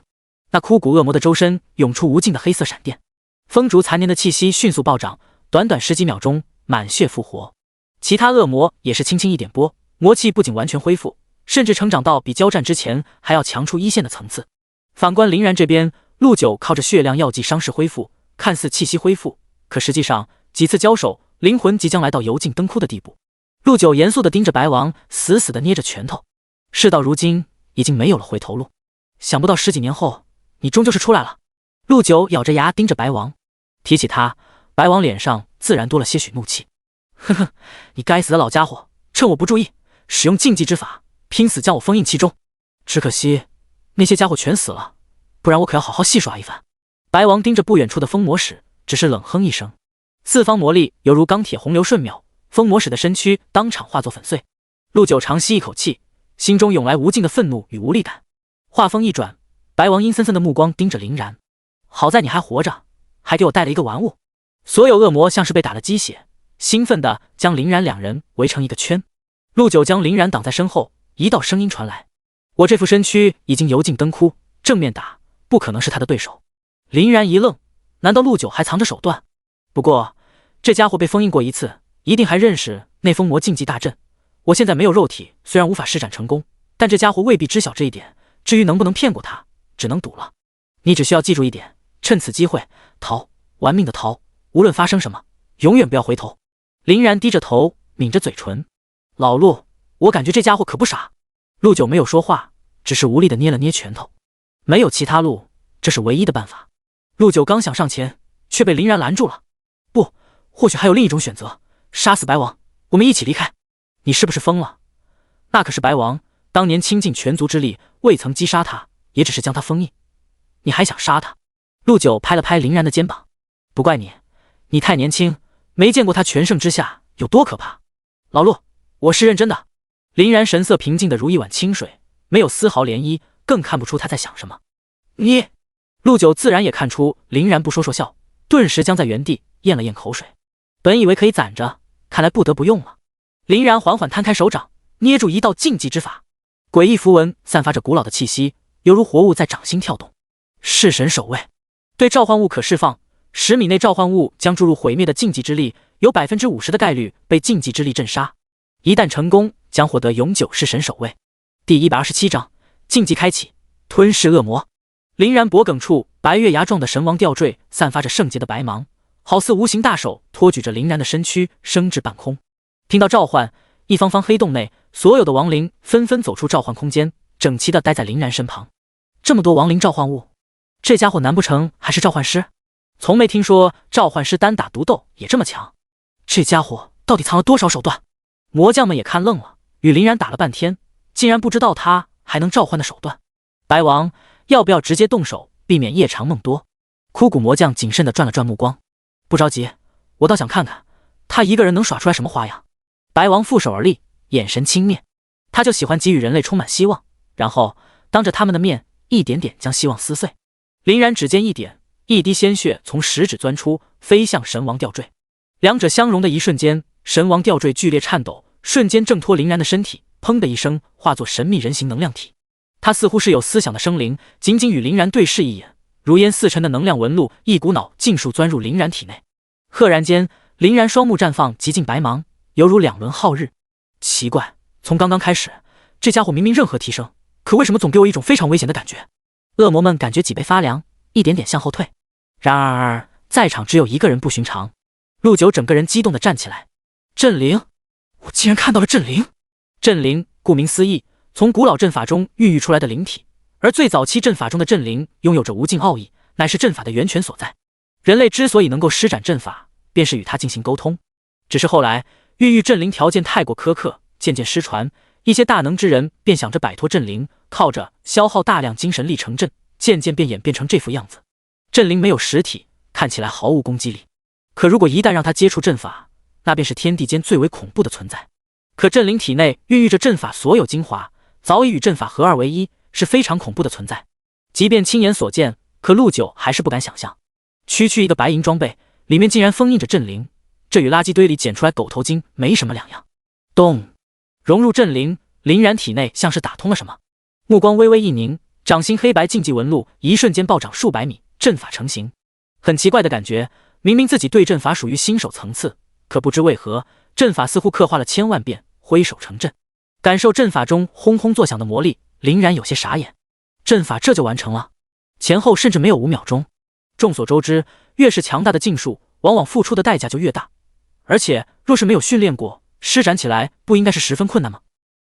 那枯骨恶魔的周身涌出无尽的黑色闪电，风烛残年的气息迅速暴涨，短短10几秒钟满血复活。其他恶魔也是轻轻一点拨，魔气不仅完全恢复，甚至成长到比交战之前还要强出1线的层次。反观林然这边，陆九靠着血量药剂伤势恢复，看似气息恢复，可实际上几次交手，灵魂即将来到油尽灯枯的地步。陆九严肃地盯着白王，死死地捏着拳头。事到如今，已经没有了回头路。想不到10几年后，你终究是出来了。陆九咬着牙盯着白王，提起他，白王脸上自然多了些许怒气。呵呵，你该死的老家伙，趁我不注意，使用禁忌之法，拼死将我封印其中。只可惜那些家伙全死了，不然我可要好好戏耍一番。白王盯着不远处的封魔使，只是冷哼一声，四方魔力犹如钢铁洪流瞬秒，封魔使的身躯当场化作粉碎。陆九长吸一口气，心中涌来无尽的愤怒与无力感。话锋一转，白王阴森森的目光盯着林然。好在你还活着，还给我带了一个玩物。所有恶魔像是被打了鸡血，兴奋地将林然2人围成一个圈。陆九将林然挡在身后，一道声音传来：我这副身躯已经油尽灯枯，正面打不可能是他的对手。林然一愣，难道陆九还藏着手段？不过这家伙被封印过一次，一定还认识那封魔禁忌大阵。我现在没有肉体，虽然无法施展成功，但这家伙未必知晓这一点，至于能不能骗过他，只能赌了。你只需要记住一点，趁此机会逃，玩命的逃，无论发生什么，永远不要回头。林然低着头，抿着嘴唇。老陆，我感觉这家伙可不傻。陆九没有说话，只是无力的捏了捏拳头。没有其他路，这是唯一的办法。陆九刚想上前，却被林然拦住了。不，或许还有另一种选择，杀死白王，我们一起离开。你是不是疯了？那可是白王，当年倾尽全族之力，未曾击杀他，也只是将他封印。你还想杀他？陆九拍了拍林然的肩膀。不怪你，你太年轻，没见过他全盛之下有多可怕。老陆，我是认真的。林然神色平静的如一碗清水，没有丝毫涟漪，更看不出他在想什么。你，陆九自然也看出林然不说笑，顿时僵在原地，咽了咽口水。本以为可以攒着，看来不得不用了。林然缓缓摊开手掌，捏住一道禁忌之法，诡异符文散发着古老的气息，犹如活物在掌心跳动。弑神守卫，对召唤物可释放10米内召唤物将注入毁灭的禁忌之力，有50%的概率被禁忌之力镇杀。一旦成功，将获得永久弑神守卫。第127章禁忌开启，吞噬恶魔。凛然脖颈处白月牙状的神王吊坠散发着圣洁的白芒，好似无形大手托举着凛然的身躯升至半空。听到召唤，一方方黑洞内所有的亡灵纷纷走出召唤空间，整齐地待在凛然身旁。这么多亡灵召唤物，这家伙难不成还是召唤师？从没听说召唤师单打独斗也这么强，这家伙到底藏了多少手段？魔将们也看愣了，与凛然打了半天，竟然不知道他还能召唤的手段。白王，要不要直接动手，避免夜长梦多？枯骨魔将谨慎地转了转目光，不着急，我倒想看看他一个人能耍出来什么花样。白王负手而立，眼神轻蔑，他就喜欢给予人类充满希望，然后当着他们的面一点点将希望撕碎。凛然指尖一点，一滴鲜血从食指钻出，飞向神王吊坠。两者相融的一瞬间，神王吊坠剧烈颤抖，瞬间挣脱凛然的身体，砰的一声化作神秘人形能量体。他似乎是有思想的生灵，仅仅与凛然对视一眼，如烟似尘的能量纹路一股脑尽数钻入凛然体内。赫然间，凛然双目绽放极尽白芒，犹如两轮皓日。奇怪，从刚刚开始，这家伙明明任何提升，可为什么总给我一种非常危险的感觉？恶魔们感觉脊背发凉，一点点向后退。然而在场只有一个人不寻常，陆九整个人激动地站起来。阵灵！我竟然看到了阵灵！阵灵顾名思义，从古老阵法中孕育出来的灵体，而最早期阵法中的阵灵拥有着无尽奥义，乃是阵法的源泉所在。人类之所以能够施展阵法，便是与它进行沟通。只是后来孕育阵灵条件太过苛刻，渐渐失传，一些大能之人便想着摆脱阵灵，靠着消耗大量精神力成阵，渐渐便演变成这副样子。阵灵没有实体，看起来毫无攻击力，可如果一旦让他接触阵法，那便是天地间最为恐怖的存在。可阵灵体内孕育着阵法所有精华，早已与阵法合二为一，是非常恐怖的存在。即便亲眼所见，可陆九还是不敢想象。区区一个白银装备，里面竟然封印着阵灵，这与垃圾堆里捡出来狗头金没什么两样。咚！融入阵灵，凛然体内像是打通了什么，目光微微一凝，掌心黑白禁忌纹路一瞬间暴涨数百米，阵法成型。很奇怪的感觉，明明自己对阵法属于新手层次，可不知为何，阵法似乎刻画了千万遍，挥手成阵。感受阵法中轰轰作响的魔力，凛然有些傻眼。阵法这就完成了？前后甚至没有5秒钟。众所周知，越是强大的禁术，往往付出的代价就越大，而且若是没有训练过，施展起来不应该是十分困难吗？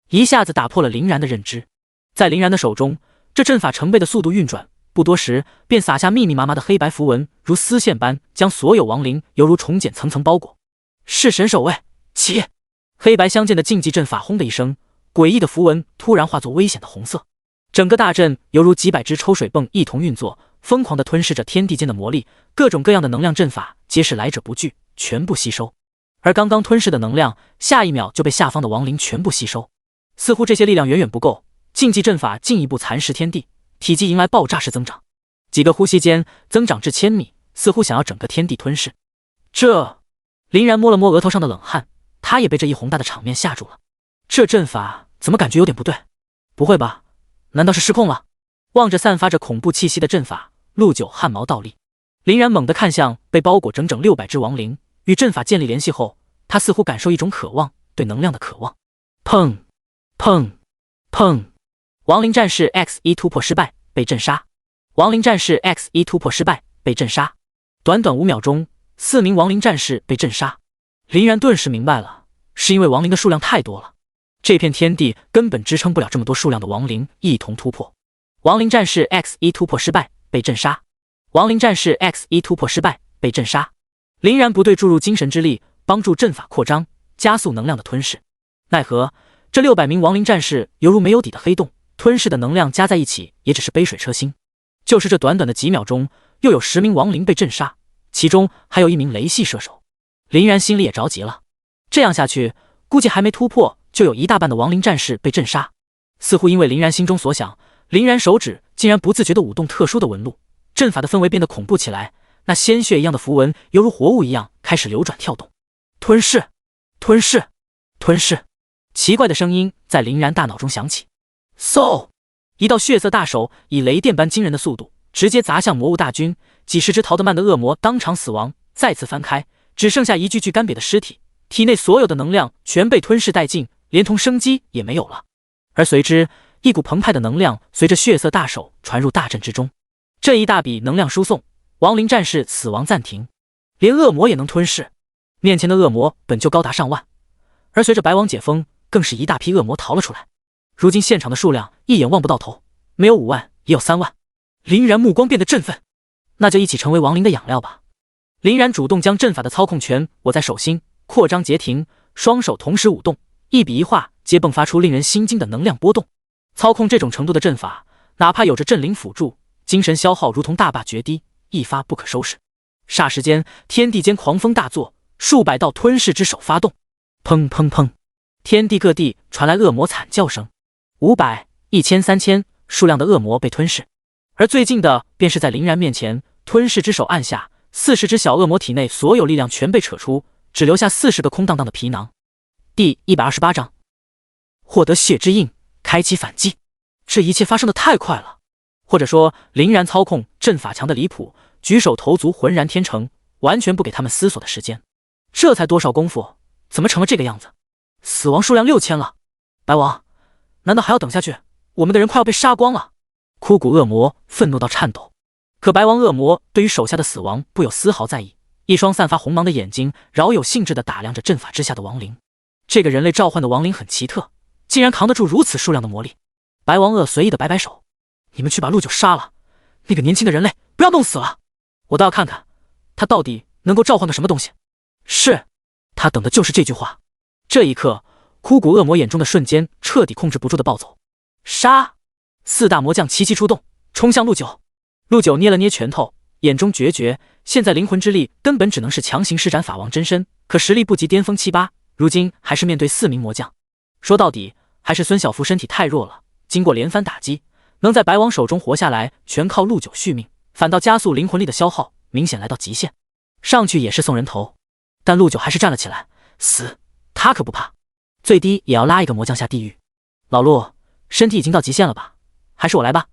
一下子打破了凛然的认知。在凛然的手中，这阵法成倍的速度运转，不多时便撒下密密麻麻的黑白符文，如丝线般将所有亡灵犹如重茧层层包裹。弑神守卫，起！黑白相间的禁忌阵法轰的一声，诡异的符文突然化作危险的红色，整个大阵犹如几百只抽水泵一同运作，疯狂地吞噬着天地间的魔力，各种各样的能量阵法皆是来者不拒，全部吸收。而刚刚吞噬的能量，下一秒就被下方的亡灵全部吸收。似乎这些力量远远不够，禁忌阵法进一步蚕食天地，体积迎来爆炸式增长，几个呼吸间增长至1000米，似乎想要整个天地吞噬。这……凛然摸了摸额头上的冷汗，他也被这一宏大的场面吓住了。这阵法怎么感觉有点不对？不会吧？难道是失控了？望着散发着恐怖气息的阵法，陆九汗毛倒立。凛然猛地看向被包裹整整600只亡灵，与阵法建立联系后，他似乎感受一种渴望，对能量的渴望。砰砰砰！亡灵战士 X1 突破失败，被阵杀。亡灵战士 X1 突破失败，被阵杀。短短5秒钟，4名亡灵战士被阵杀。凛然顿时明白了，是因为亡灵的数量太多了，这片天地根本支撑不了这么多数量的亡灵一同突破。亡灵战士 X1 突破失败，被阵杀。亡灵战士 X1 突破失败，被阵杀。凛然不对注入精神之力，帮助阵法扩张，加速能量的吞噬。奈何这600名亡灵战士犹如没有底的黑洞，吞噬的能量加在一起也只是杯水车薪。就是这短短的几秒钟，又有10名亡灵被阵杀，其中还有1名雷系射手。凛然心里也着急了，这样下去估计还没突破就有一大半的亡灵战士被阵杀。似乎因为凛然心中所想，凛然手指竟然不自觉地舞动特殊的纹路，阵法的氛围变得恐怖起来，那鲜血一样的符文犹如活物一样开始流转跳动。吞噬吞噬吞噬！奇怪的声音在凛然大脑中响起。嗖！一道血色大手以雷电般惊人的速度直接砸向魔物大军，几十只逃得慢的恶魔当场死亡，再次翻开，只剩下一具具干瘪的尸体，体内所有的能量全被吞噬殆尽，连同生机也没有了。而随之一股澎湃的能量随着血色大手传入大阵之中。这一大笔能量输送，亡灵战士死亡暂停，连恶魔也能吞噬。面前的恶魔本就高达上万，而随着白王解封，更是一大批恶魔逃了出来。如今现场的数量一眼望不到头，没有5万也有3万。林然目光变得振奋，那就一起成为亡灵的养料吧。林然主动将阵法的操控权握在手心，扩张截停，双手同时舞动，一笔一画皆迸发出令人心惊的能量波动。操控这种程度的阵法，哪怕有着阵灵辅助，精神消耗如同大坝决堤，一发不可收拾。霎时间，天地间狂风大作，数百道吞噬之手发动，砰砰砰，天地各地传来恶魔惨叫声。500、1000、3000数量的恶魔被吞噬，而最近的便是在林然面前，吞噬之手按下，40只小恶魔体内所有力量全被扯出，只留下40个空荡荡的皮囊。第128章，获得血之印，开启反击。这一切发生的太快了，或者说林然操控阵法强的离谱，举手投足浑然天成，完全不给他们思索的时间。这才多少功夫，怎么成了这个样子？死亡数量6000了，白王，难道还要等下去？我们的人快要被杀光了！枯骨恶魔愤怒到颤抖，可白王恶魔对于手下的死亡不有丝毫在意，一双散发红芒的眼睛饶有兴致地打量着阵法之下的亡灵。这个人类召唤的亡灵很奇特，竟然扛得住如此数量的魔力。白王恶随意地摆摆手，你们去把陆九杀了，那个年轻的人类不要弄死了，我倒要看看他到底能够召唤个什么东西。是，他等的就是这句话。这一刻，枯骨恶魔眼中的瞬间彻底控制不住的暴走。杀！4大魔将齐齐出动，冲向陆九。陆九捏了捏拳头，眼中决绝，现在灵魂之力根本只能是强行施展法王真身，可实力不及巅峰7、8，如今还是面对4名魔将。说到底，还是孙小福身体太弱了，经过连番打击，能在白王手中活下来，全靠陆九续命，反倒加速灵魂力的消耗，明显来到极限。上去也是送人头，但陆九还是站了起来，死，他可不怕，最低也要拉一个魔将下地狱。老陆，身体已经到极限了吧？还是我来吧。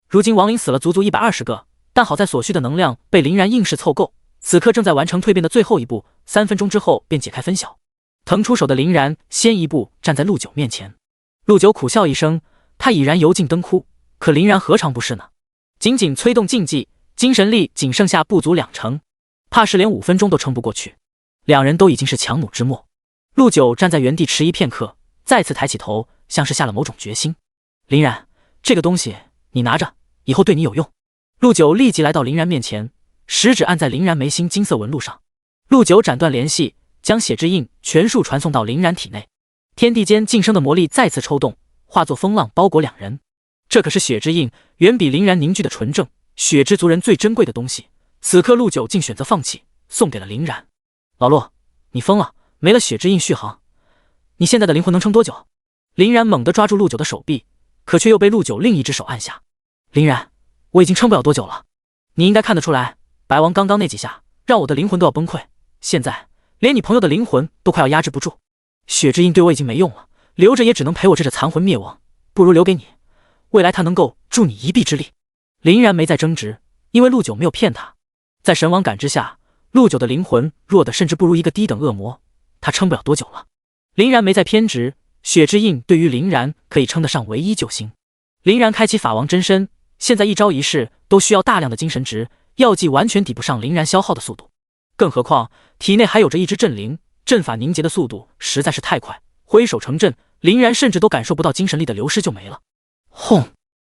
如今亡灵死了足足120个，但好在所需的能量被林然硬是凑够，此刻正在完成蜕变的最后一步，3分钟之后便解开分晓。腾出手的林然先一步站在陆九面前。陆九苦笑一声，他已然油尽灯枯，可林然何尝不是呢？仅仅催动禁忌，精神力仅剩下不足2成，怕是连5分钟都撑不过去。两人都已经是强弩之末。陆九站在原地迟疑片刻，再次抬起头，像是下了某种决心。林然，这个东西你拿着，以后对你有用。陆九立即来到林然面前，食指按在林然眉心金色纹路上。陆九斩断联系，将血之印全数传送到林然体内。天地间晋升的魔力再次抽动，化作风浪包裹两人。这可是血之印，远比林然凝聚的纯正血之族人最珍贵的东西。此刻陆九竟选择放弃，送给了林然。老陆，你疯了，没了血之印续航，你现在的灵魂能撑多久？林然猛地抓住陆九的手臂，可却又被陆九另一只手按下。林然，我已经撑不了多久了，你应该看得出来，白王刚刚那几下让我的灵魂都要崩溃，现在连你朋友的灵魂都快要压制不住。血之印对我已经没用了，留着也只能陪我这残魂灭亡，不如留给你，未来他能够助你一臂之力。林然没再争执，因为陆九没有骗他。在神王感知下，陆九的灵魂弱的甚至不如一个低等恶魔，他撑不了多久了。林然没再偏执，血之印对于林然可以称得上唯一救星。林然开启法王真身，现在一招一式都需要大量的精神值，药剂完全抵不上林然消耗的速度，更何况体内还有着一只阵灵，阵法凝结的速度实在是太快，挥手成阵，林然甚至都感受不到精神力的流失就没了。轰！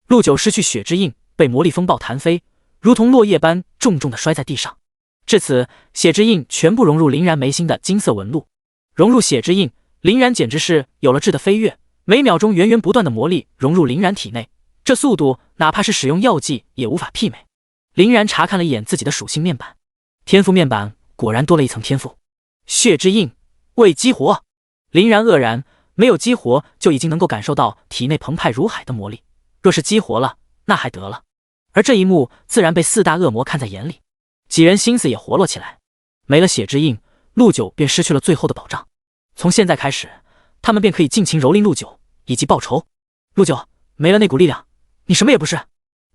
陆九失去血之印，被魔力风暴弹飞，如同落叶般重重地摔在地上。至此，血之印全部融入林然眉心的金色纹路。融入血之印，林然简直是有了质的飞跃，每秒钟源源不断的魔力融入林然体内，这速度哪怕是使用药剂也无法媲美。林然查看了一眼自己的属性面板，天赋面板果然多了一层天赋。血之印未激活，林然愕然，没有激活就已经能够感受到体内澎湃如海的魔力，若是激活了，那还得了。而这一幕自然被四大恶魔看在眼里，几人心思也活络起来。没了血之印，陆九便失去了最后的保障，从现在开始，他们便可以尽情蹂躏陆九以及报仇。陆九，没了那股力量，你什么也不是。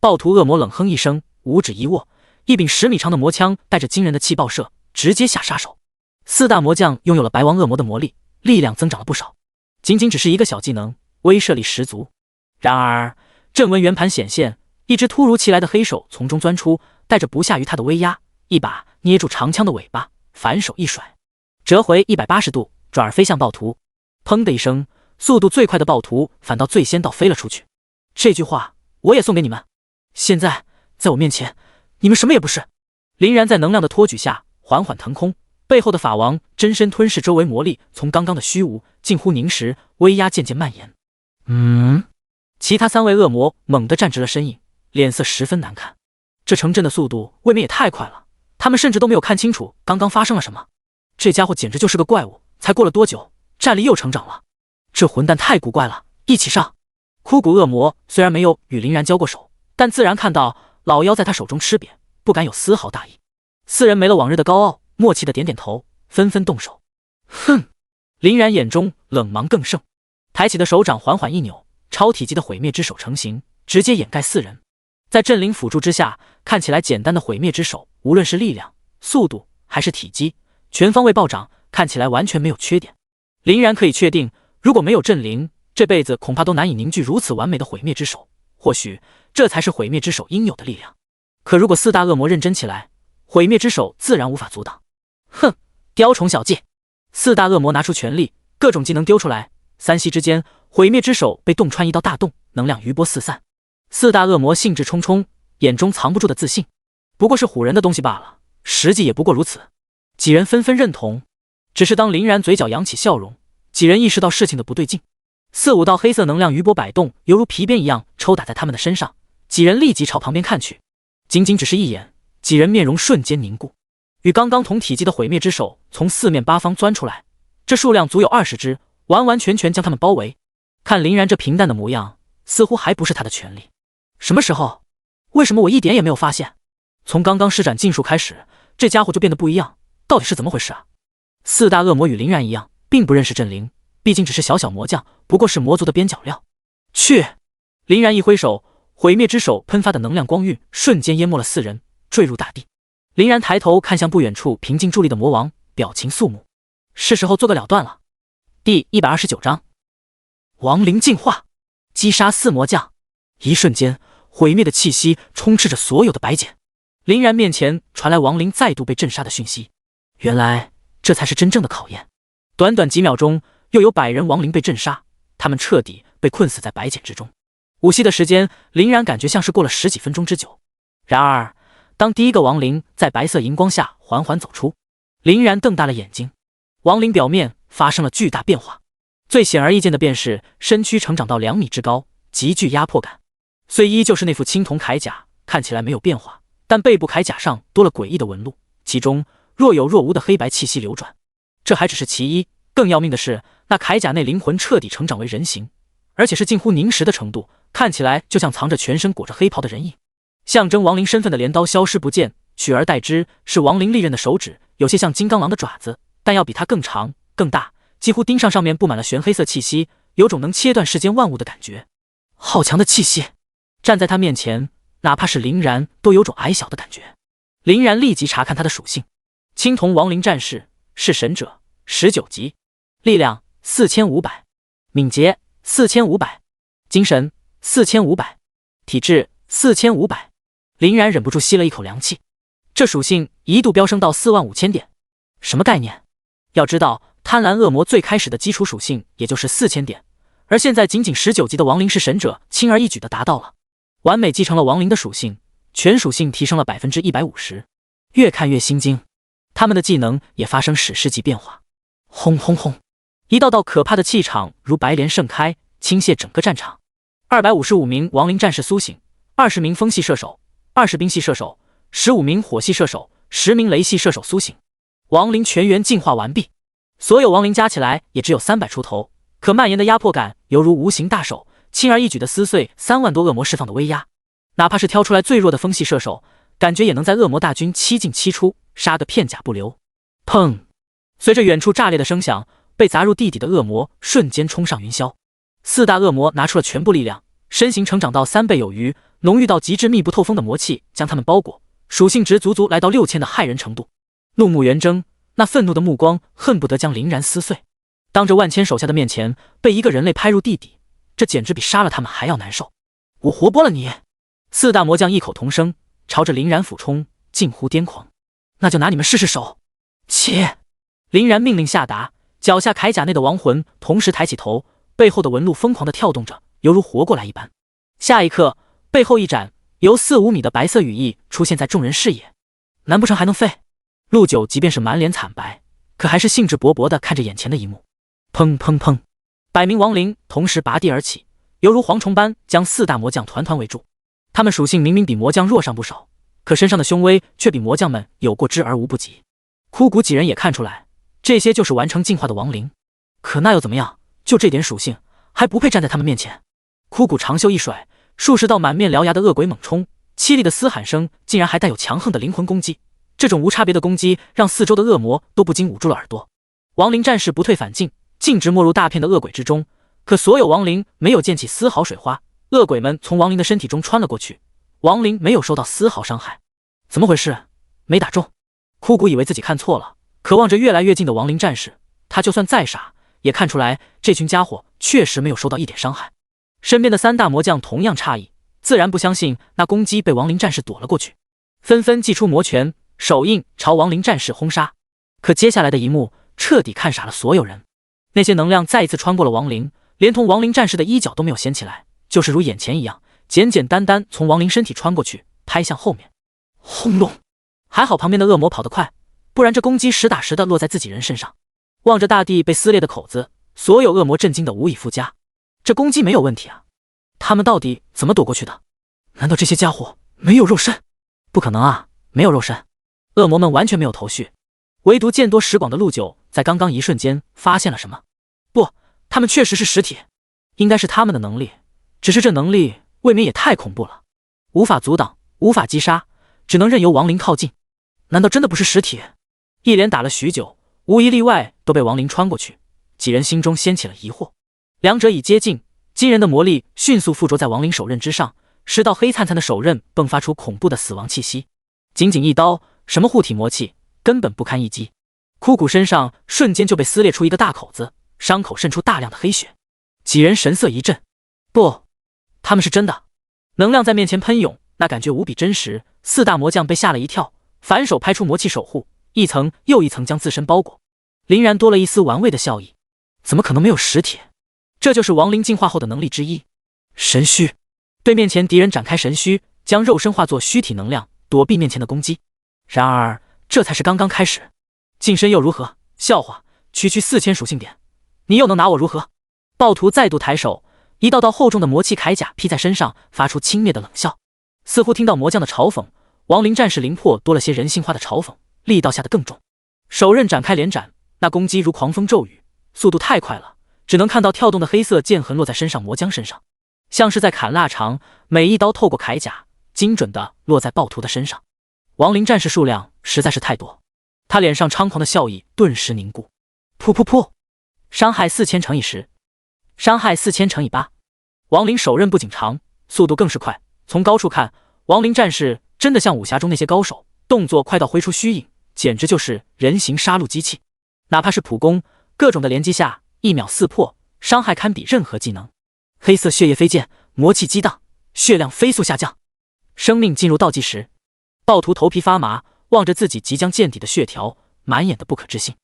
暴徒恶魔冷哼一声，五指一握，一柄10米长的魔枪带着惊人的气爆射，直接下杀手。四大魔将拥有了白王恶魔的魔力，力量增长了不少，仅仅只是一个小技能，威慑力十足。然而阵纹圆盘显现，一只突如其来的黑手从中钻出，带着不下于他的威压，一把捏住长枪的尾巴，反手一甩，折回180度，转而飞向暴徒。砰的一声，速度最快的暴徒反倒最先倒飞了出去。这句话我也送给你们。现在在我面前，你们什么也不是。林然在能量的托举下缓缓腾空，背后的法王真身吞噬周围魔力，从刚刚的虚无近乎凝实，威压渐渐蔓延。其他3位恶魔猛地站直了身影，脸色十分难看。这成阵的速度未免也太快了，他们甚至都没有看清楚刚刚发生了什么。这家伙简直就是个怪物，才过了多久，战力又成长了。这混蛋太古怪了，一起上！枯骨恶魔虽然没有与林然交过手，但自然看到老妖在他手中吃瘪，不敢有丝毫大意。4人没了往日的高傲，默契的点点头，纷纷动手。哼！林然眼中冷芒更盛，抬起的手掌缓缓一扭，超体积的毁灭之手成型，直接掩盖4人。在镇灵辅助之下，看起来简单的毁灭之手，无论是力量、速度还是体积，全方位暴涨，看起来完全没有缺点。林然可以确定，如果没有镇灵，这辈子恐怕都难以凝聚如此完美的毁灭之手。或许这才是毁灭之手应有的力量。可如果4大恶魔认真起来，毁灭之手自然无法阻挡。哼，雕虫小技！4大恶魔拿出全力，各种技能丢出来，3息之间，毁灭之手被洞穿一道大洞，能量余波四散。4大恶魔兴致冲冲，眼中藏不住的自信。不过是唬人的东西罢了，实际也不过如此。几人纷纷认同。只是当林然嘴角扬起笑容，几人意识到事情的不对劲。4、5道黑色能量余波摆动，犹如皮鞭一样抽打在他们的身上。几人立即朝旁边看去，仅仅只是一眼，几人面容瞬间凝固。与刚刚同体积的毁灭之手从4面8方钻出来，这数量足有20只，完完全全将他们包围。看林然这平淡的模样，似乎还不是他的全力。什么时候？为什么我一点也没有发现？从刚刚施展禁术开始，这家伙就变得不一样，到底是怎么回事啊？4大恶魔与林然一样，并不认识镇灵，毕竟只是小小魔将，不过是魔族的边角料。去！林然一挥手，毁灭之手喷发的能量光晕瞬间淹没了4人，坠入大地。林然抬头看向不远处平静伫立的魔王，表情肃穆。是时候做个了断了。第129章，亡灵进化，击杀4魔将。一瞬间，毁灭的气息充斥着所有的白茧。林然面前传来亡灵再度被震杀的讯息。原来这才是真正的考验。短短几秒钟，又有100人亡灵被震杀，他们彻底被困死在白茧之中。无息的时间，林然感觉像是过了10几分钟之久。然而，当第一个亡灵在白色荧光下缓缓走出，林然瞪大了眼睛。亡灵表面发生了巨大变化，最显而易见的便是身躯成长到2米之高，极具压迫感。虽依旧是那副青铜铠甲，看起来没有变化，但背部铠甲上多了诡异的纹路，其中若有若无的黑白气息流转。这还只是其一，更要命的是，那铠甲内灵魂彻底成长为人形，而且是近乎凝实的程度，看起来就像藏着全身裹着黑袍的人影。象征亡灵身份的镰刀消失不见，取而代之是亡灵利刃的手指，有些像金刚狼的爪子，但要比它更长更大，几乎钉上面布满了玄黑色气息，有种能切断世间万物的感觉。好强的气息！站在他面前，哪怕是林然都有种矮小的感觉。林然立即查看他的属性：青铜亡灵战士，是神者，19级，力量4500，敏捷4500，精神4500，体质4500。林然忍不住吸了一口凉气，这属性一度飙升到45000点，什么概念？要知道，贪婪恶魔最开始的基础属性也就是4000点，而现在仅仅19级的亡灵是神者，轻而易举地达到了，完美继承了亡灵的属性，全属性提升了150%，越看越心惊。他们的技能也发生史诗级变化，轰轰轰，一道道可怕的气场如白莲盛开，倾泻整个战场。255名亡灵战士苏醒，20名风系射手，20冰系射手，15名火系射手，10名雷系射手苏醒，亡灵全员进化完毕。所有亡灵加起来也只有300出头，可蔓延的压迫感犹如无形大手，轻而易举地撕碎3万多恶魔释放的威压。哪怕是挑出来最弱的风系射手，感觉也能在恶魔大军7进7出，杀个片甲不留。砰！随着远处炸裂的声响，被砸入地底的恶魔瞬间冲上云霄。4大恶魔拿出了全部力量，身形成长到3倍有余，浓郁到极致密不透风的魔气将他们包裹，属性值足足来到6000的骇人程度。怒目圆睁，那愤怒的目光恨不得将林然撕碎。当着万千手下的面前被一个人类拍入地底，这简直比杀了他们还要难受。我活剥了你！四大魔将异口同声，朝着林然俯冲，近乎癫狂。那就拿你们试试手！切！林然命令下达，脚下铠甲内的亡魂同时抬起头，背后的纹路疯狂地跳动着，犹如活过来一般。下一刻，背后一展，由4-5米的白色羽翼出现在众人视野。难不成还能飞？陆九即便是满脸惨白，可还是兴致勃勃地看着眼前的一幕。砰砰砰！百名亡灵同时拔地而起，犹如蝗虫般将四大魔将团团围住。他们属性明明比魔将弱上不少，可身上的凶威却比魔将们有过之而无不及。枯骨几人也看出来，这些就是完成进化的亡灵。可那又怎么样？就这点属性，还不配站在他们面前？枯骨长袖一甩，数十道满面獠牙的恶鬼猛冲，凄厉的嘶喊声竟然还带有强横的灵魂攻击。这种无差别的攻击让四周的恶魔都不禁捂住了耳朵。亡灵战士不退反进，径直没入大片的恶鬼之中。可所有亡灵没有溅起丝毫水花，恶鬼们从亡灵的身体中穿了过去，亡灵没有受到丝毫伤害。怎么回事？没打中。枯骨以为自己看错了，渴望着越来越近的亡灵战士，他就算再傻，也看出来这群家伙确实没有受到一点伤害。身边的三大魔将同样诧异，自然不相信那攻击被亡灵战士躲了过去，纷纷祭出魔拳手印朝亡灵战士轰杀。可接下来的一幕彻底看傻了所有人，那些能量再一次穿过了亡灵，连同亡灵战士的衣角都没有掀起来，就是如眼前一样，简简单单从亡灵身体穿过去，拍向后面。轰隆！还好旁边的恶魔跑得快，不然这攻击实打实的落在自己人身上。望着大地被撕裂的口子，所有恶魔震惊的无以复加。这攻击没有问题啊，他们到底怎么躲过去的？难道这些家伙没有肉身？不可能啊，没有肉身。恶魔们完全没有头绪，唯独见多识广的陆九在刚刚一瞬间发现了什么。不，他们确实是实体，应该是他们的能力，只是这能力未免也太恐怖了，无法阻挡，无法击杀，只能任由亡灵靠近。难道真的不是实体？一连打了许久，无一例外都被亡灵穿过去，几人心中掀起了疑惑。两者已接近，惊人的魔力迅速附着在亡灵手刃之上，10道黑灿灿的手刃迸发出恐怖的死亡气息。仅仅一刀，什么护体魔气，根本不堪一击。枯骨身上瞬间就被撕裂出一个大口子，伤口渗出大量的黑血。几人神色一震，不，他们是真的。能量在面前喷涌，那感觉无比真实。四大魔将被吓了一跳，反手拍出魔气守护，一层又一层将自身包裹。林然多了一丝玩味的笑意，怎么可能没有实体？这就是亡灵进化后的能力之一，神虚。对面前敌人展开神虚，将肉身化作虚体能量，躲避面前的攻击。然而这才是刚刚开始，近身又如何？笑话，区区4000属性点，你又能拿我如何？暴徒再度抬手，一道道厚重的魔气铠甲披在身上，发出轻蔑的冷笑。似乎听到魔将的嘲讽，亡灵战士灵魄多了些人性化的嘲讽，力道下的更重。手刃展开连斩，那攻击如狂风骤雨，速度太快了，只能看到跳动的黑色剑痕落在身上魔将身上，像是在砍腊肠，每一刀透过铠甲，精准地落在暴徒的身上。亡灵战士数量实在是太多，他脸上猖狂的笑意顿时凝固。噗噗噗！伤害4000乘以10，伤害4000乘以8。亡灵手刃不仅长，速度更是快。从高处看，亡灵战士真的像武侠中那些高手，动作快到挥出虚影，简直就是人形杀戮机器。哪怕是普攻，各种的连击下，1秒4破，伤害堪比任何技能。黑色血液飞溅，魔气激荡，血量飞速下降。生命进入倒计时，暴徒头皮发麻，望着自己即将见底的血条，满眼的不可置信。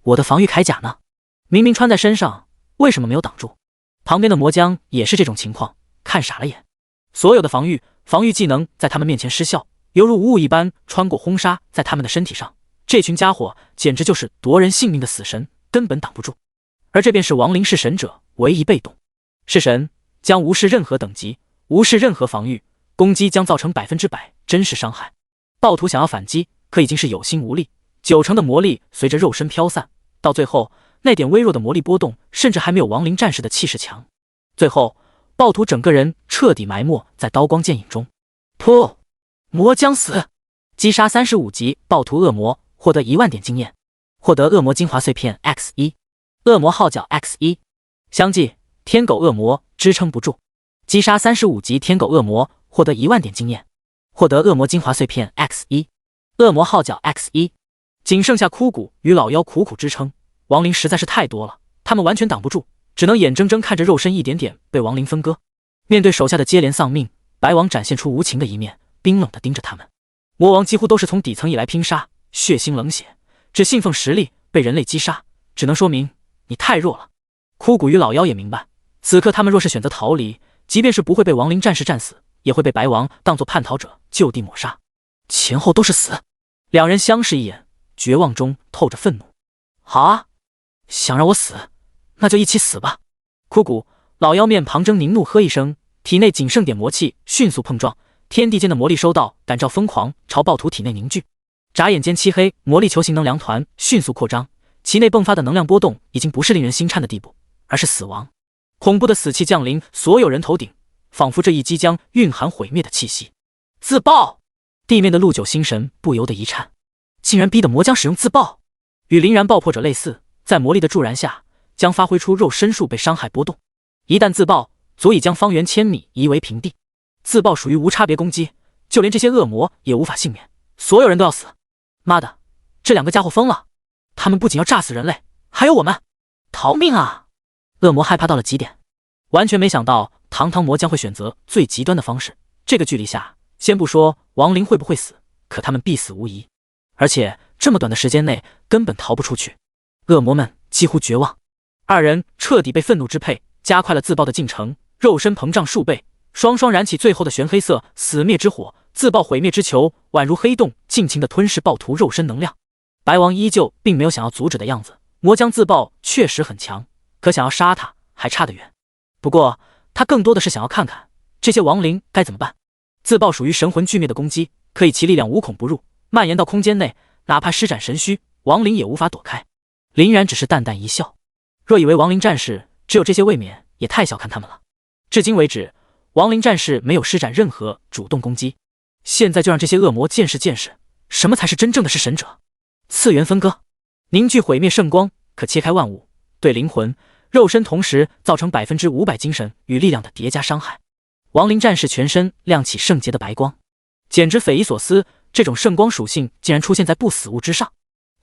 我的防御铠甲呢？明明穿在身上，为什么没有挡住？旁边的魔将也是这种情况，看傻了眼。所有的防御技能在他们面前失效，犹如无物一般穿过轰杀在他们的身体上。这群家伙简直就是夺人性命的死神，根本挡不住。而这便是亡灵是神者唯一被动。是神将无视任何等级，无视任何防御，攻击将造成100%真实伤害。暴徒想要反击，可已经是有心无力，90%的魔力随着肉身飘散，到最后那点微弱的魔力波动，甚至还没有亡灵战士的气势强。最后暴徒整个人彻底埋没在刀光剑影中。噗！魔将死！击杀35级暴徒恶魔，获得10000点经验，获得恶魔精华碎片 X1， 恶魔号角 X1。相继天狗恶魔支撑不住，击杀35级天狗恶魔，获得10000点经验，获得恶魔精华碎片 X1， 恶魔号角 X1。仅剩下枯骨与老妖苦苦支撑，亡灵实在是太多了，他们完全挡不住，只能眼睁睁看着肉身一点点被亡灵分割。面对手下的接连丧命，白王展现出无情的一面，冰冷地盯着他们。魔王几乎都是从底层以来拼杀，血腥冷血，只信奉实力，被人类击杀，只能说明你太弱了。枯骨与老妖也明白，此刻他们若是选择逃离，即便是不会被亡灵战士战死，也会被白王当作叛逃者就地抹杀，前后都是死。两人相视一眼，绝望中透着愤怒。好啊，想让我死，那就一起死吧。枯骨、老妖面庞狰狞怒喝一声，体内仅剩点魔气迅速碰撞，天地间的魔力收到感召疯狂朝暴徒体内凝聚。眨眼间，漆黑魔力球形能量团迅速扩张，其内迸发的能量波动已经不是令人心颤的地步，而是死亡。恐怖的死气降临所有人头顶，仿佛这一击将蕴含毁灭的气息。自爆！地面的陆九心神不由得一颤，竟然逼得魔将使用自爆。与凛然爆破者类似，在魔力的助燃下，将发挥出肉身数倍伤害波动。一旦自爆，足以将方圆1000米夷为平地。自爆属于无差别攻击，就连这些恶魔也无法幸免，所有人都要死。妈的，这两个家伙疯了！他们不仅要炸死人类，还有我们！逃命啊！恶魔害怕到了极点，完全没想到堂堂魔将会选择最极端的方式。这个距离下，先不说亡灵会不会死，可他们必死无疑。而且这么短的时间内根本逃不出去，恶魔们几乎绝望。二人彻底被愤怒支配，加快了自爆的进程，肉身膨胀数倍，双双燃起最后的玄黑色死灭之火，自爆毁灭之球宛如黑洞，尽情地吞噬暴徒肉身能量。白王依旧并没有想要阻止的样子，魔将自爆确实很强，可想要杀他还差得远。不过他更多的是想要看看这些亡灵该怎么办。自爆属于神魂俱灭的攻击，可以其力量无孔不入，蔓延到空间内，哪怕施展神虚，亡灵也无法躲开。林然只是淡淡一笑，若以为亡灵战士只有这些卫冕，也太小看他们了。至今为止，亡灵战士没有施展任何主动攻击，现在就让这些恶魔见识见识，什么才是真正的弑神者。次元分割，凝聚毁灭圣光，可切开万物，对灵魂、肉身同时造成500%精神与力量的叠加伤害。亡灵战士全身亮起圣洁的白光，简直匪夷所思，这种圣光属性竟然出现在不死物之上。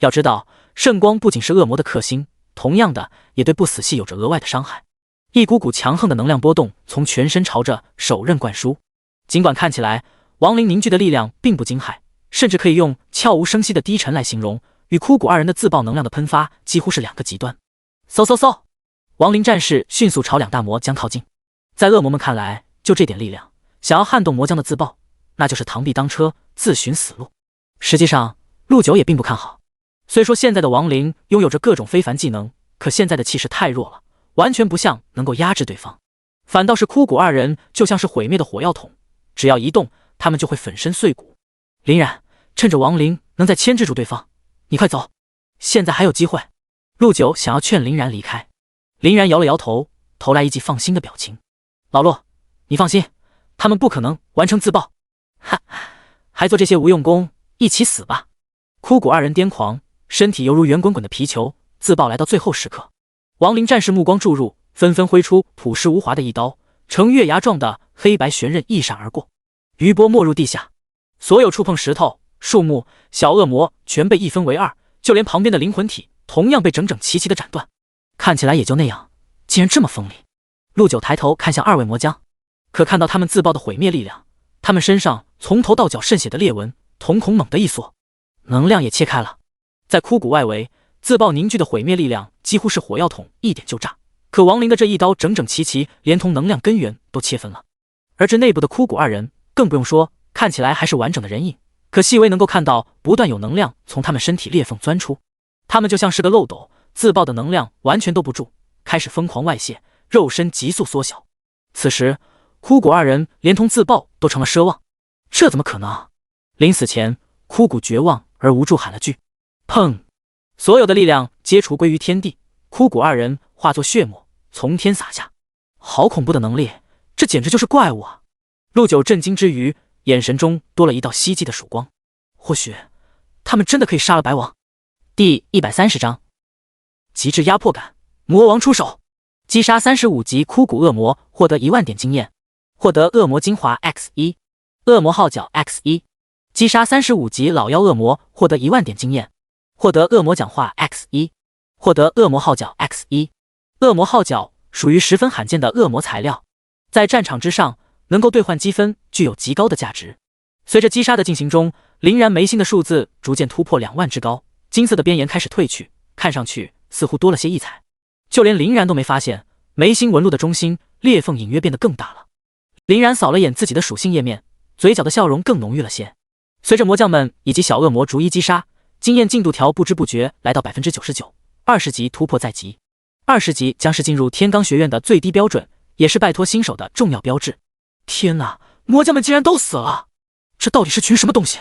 要知道，圣光不仅是恶魔的克星，同样的也对不死系有着额外的伤害。一股股强横的能量波动从全身朝着手刃灌输，尽管看起来亡灵凝聚的力量并不惊骇，甚至可以用悄无声息的低沉来形容，与枯骨二人的自爆能量的喷发几乎是两个极端。嗖嗖嗖！亡灵战士迅速朝两大魔将靠近，在恶魔们看来，就这点力量，想要撼动魔将的自爆，那就是螳臂当车，自寻死路。实际上，陆九也并不看好。虽说现在的亡灵拥有着各种非凡技能，可现在的气势太弱了，完全不像能够压制对方。反倒是枯骨二人就像是毁灭的火药桶，只要一动，他们就会粉身碎骨。林然，趁着亡灵能再牵制住对方，你快走，现在还有机会。陆九想要劝林然离开，林然摇了摇头，投来一记放心的表情。老陆，你放心，他们不可能完成自爆。哈，还做这些无用功，一起死吧！枯骨二人癫狂，身体犹如圆滚滚的皮球，自爆来到最后时刻。亡灵战士目光注入，纷纷挥出朴实无华的一刀，呈月牙状的黑白玄刃一闪而过，余波没入地下。所有触碰石头、树木、小恶魔全被一分为二，就连旁边的灵魂体同样被整整齐齐的斩断。看起来也就那样，竟然这么锋利。陆九抬头看向二位魔将，可看到他们自爆的毁灭力量，他们身上从头到脚渗血的裂纹，瞳孔猛地一缩，能量也切开了。在枯骨外围，自爆凝聚的毁灭力量几乎是火药桶，一点就炸。可亡灵的这一刀整整齐齐，连同能量根源都切分了。而这内部的枯骨二人更不用说，看起来还是完整的人影，可细微能够看到不断有能量从他们身体裂缝钻出，他们就像是个漏斗，自爆的能量完全兜不住，开始疯狂外泄，肉身急速缩小。此时枯骨二人连同自爆都成了奢望，这怎么可能？临死前，枯骨绝望而无助喊了句砰，所有的力量皆除归于天地，枯骨二人化作血沫从天洒下。好恐怖的能力，这简直就是怪物啊！陆九震惊之余，眼神中多了一道希冀的曙光，或许他们真的可以杀了白王。第130章极致压迫感，魔王出手，击杀35级枯骨恶魔，获得10000点经验，获得恶魔精华 X1， 恶魔号角 X1， 击杀35级老妖恶魔，获得10000点经验，获得恶魔讲话 X1， 获得恶魔号角 X1。 恶魔号角属于十分罕见的恶魔材料，在战场之上，能够兑换积分，具有极高的价值。随着击杀的进行中，林然眉心的数字逐渐突破2万之高，金色的边沿开始褪去，看上去似乎多了些异彩。就连林然都没发现，眉心纹路的中心裂缝隐约变得更大了。林然扫了眼自己的属性页面，嘴角的笑容更浓郁了些。随着魔将们以及小恶魔逐一击杀，经验进度条不知不觉来到 99%，20级突破在即。20级将是进入天罡学院的最低标准，也是拜托新手的重要标志。天哪，魔将们竟然都死了！这到底是群什么东西？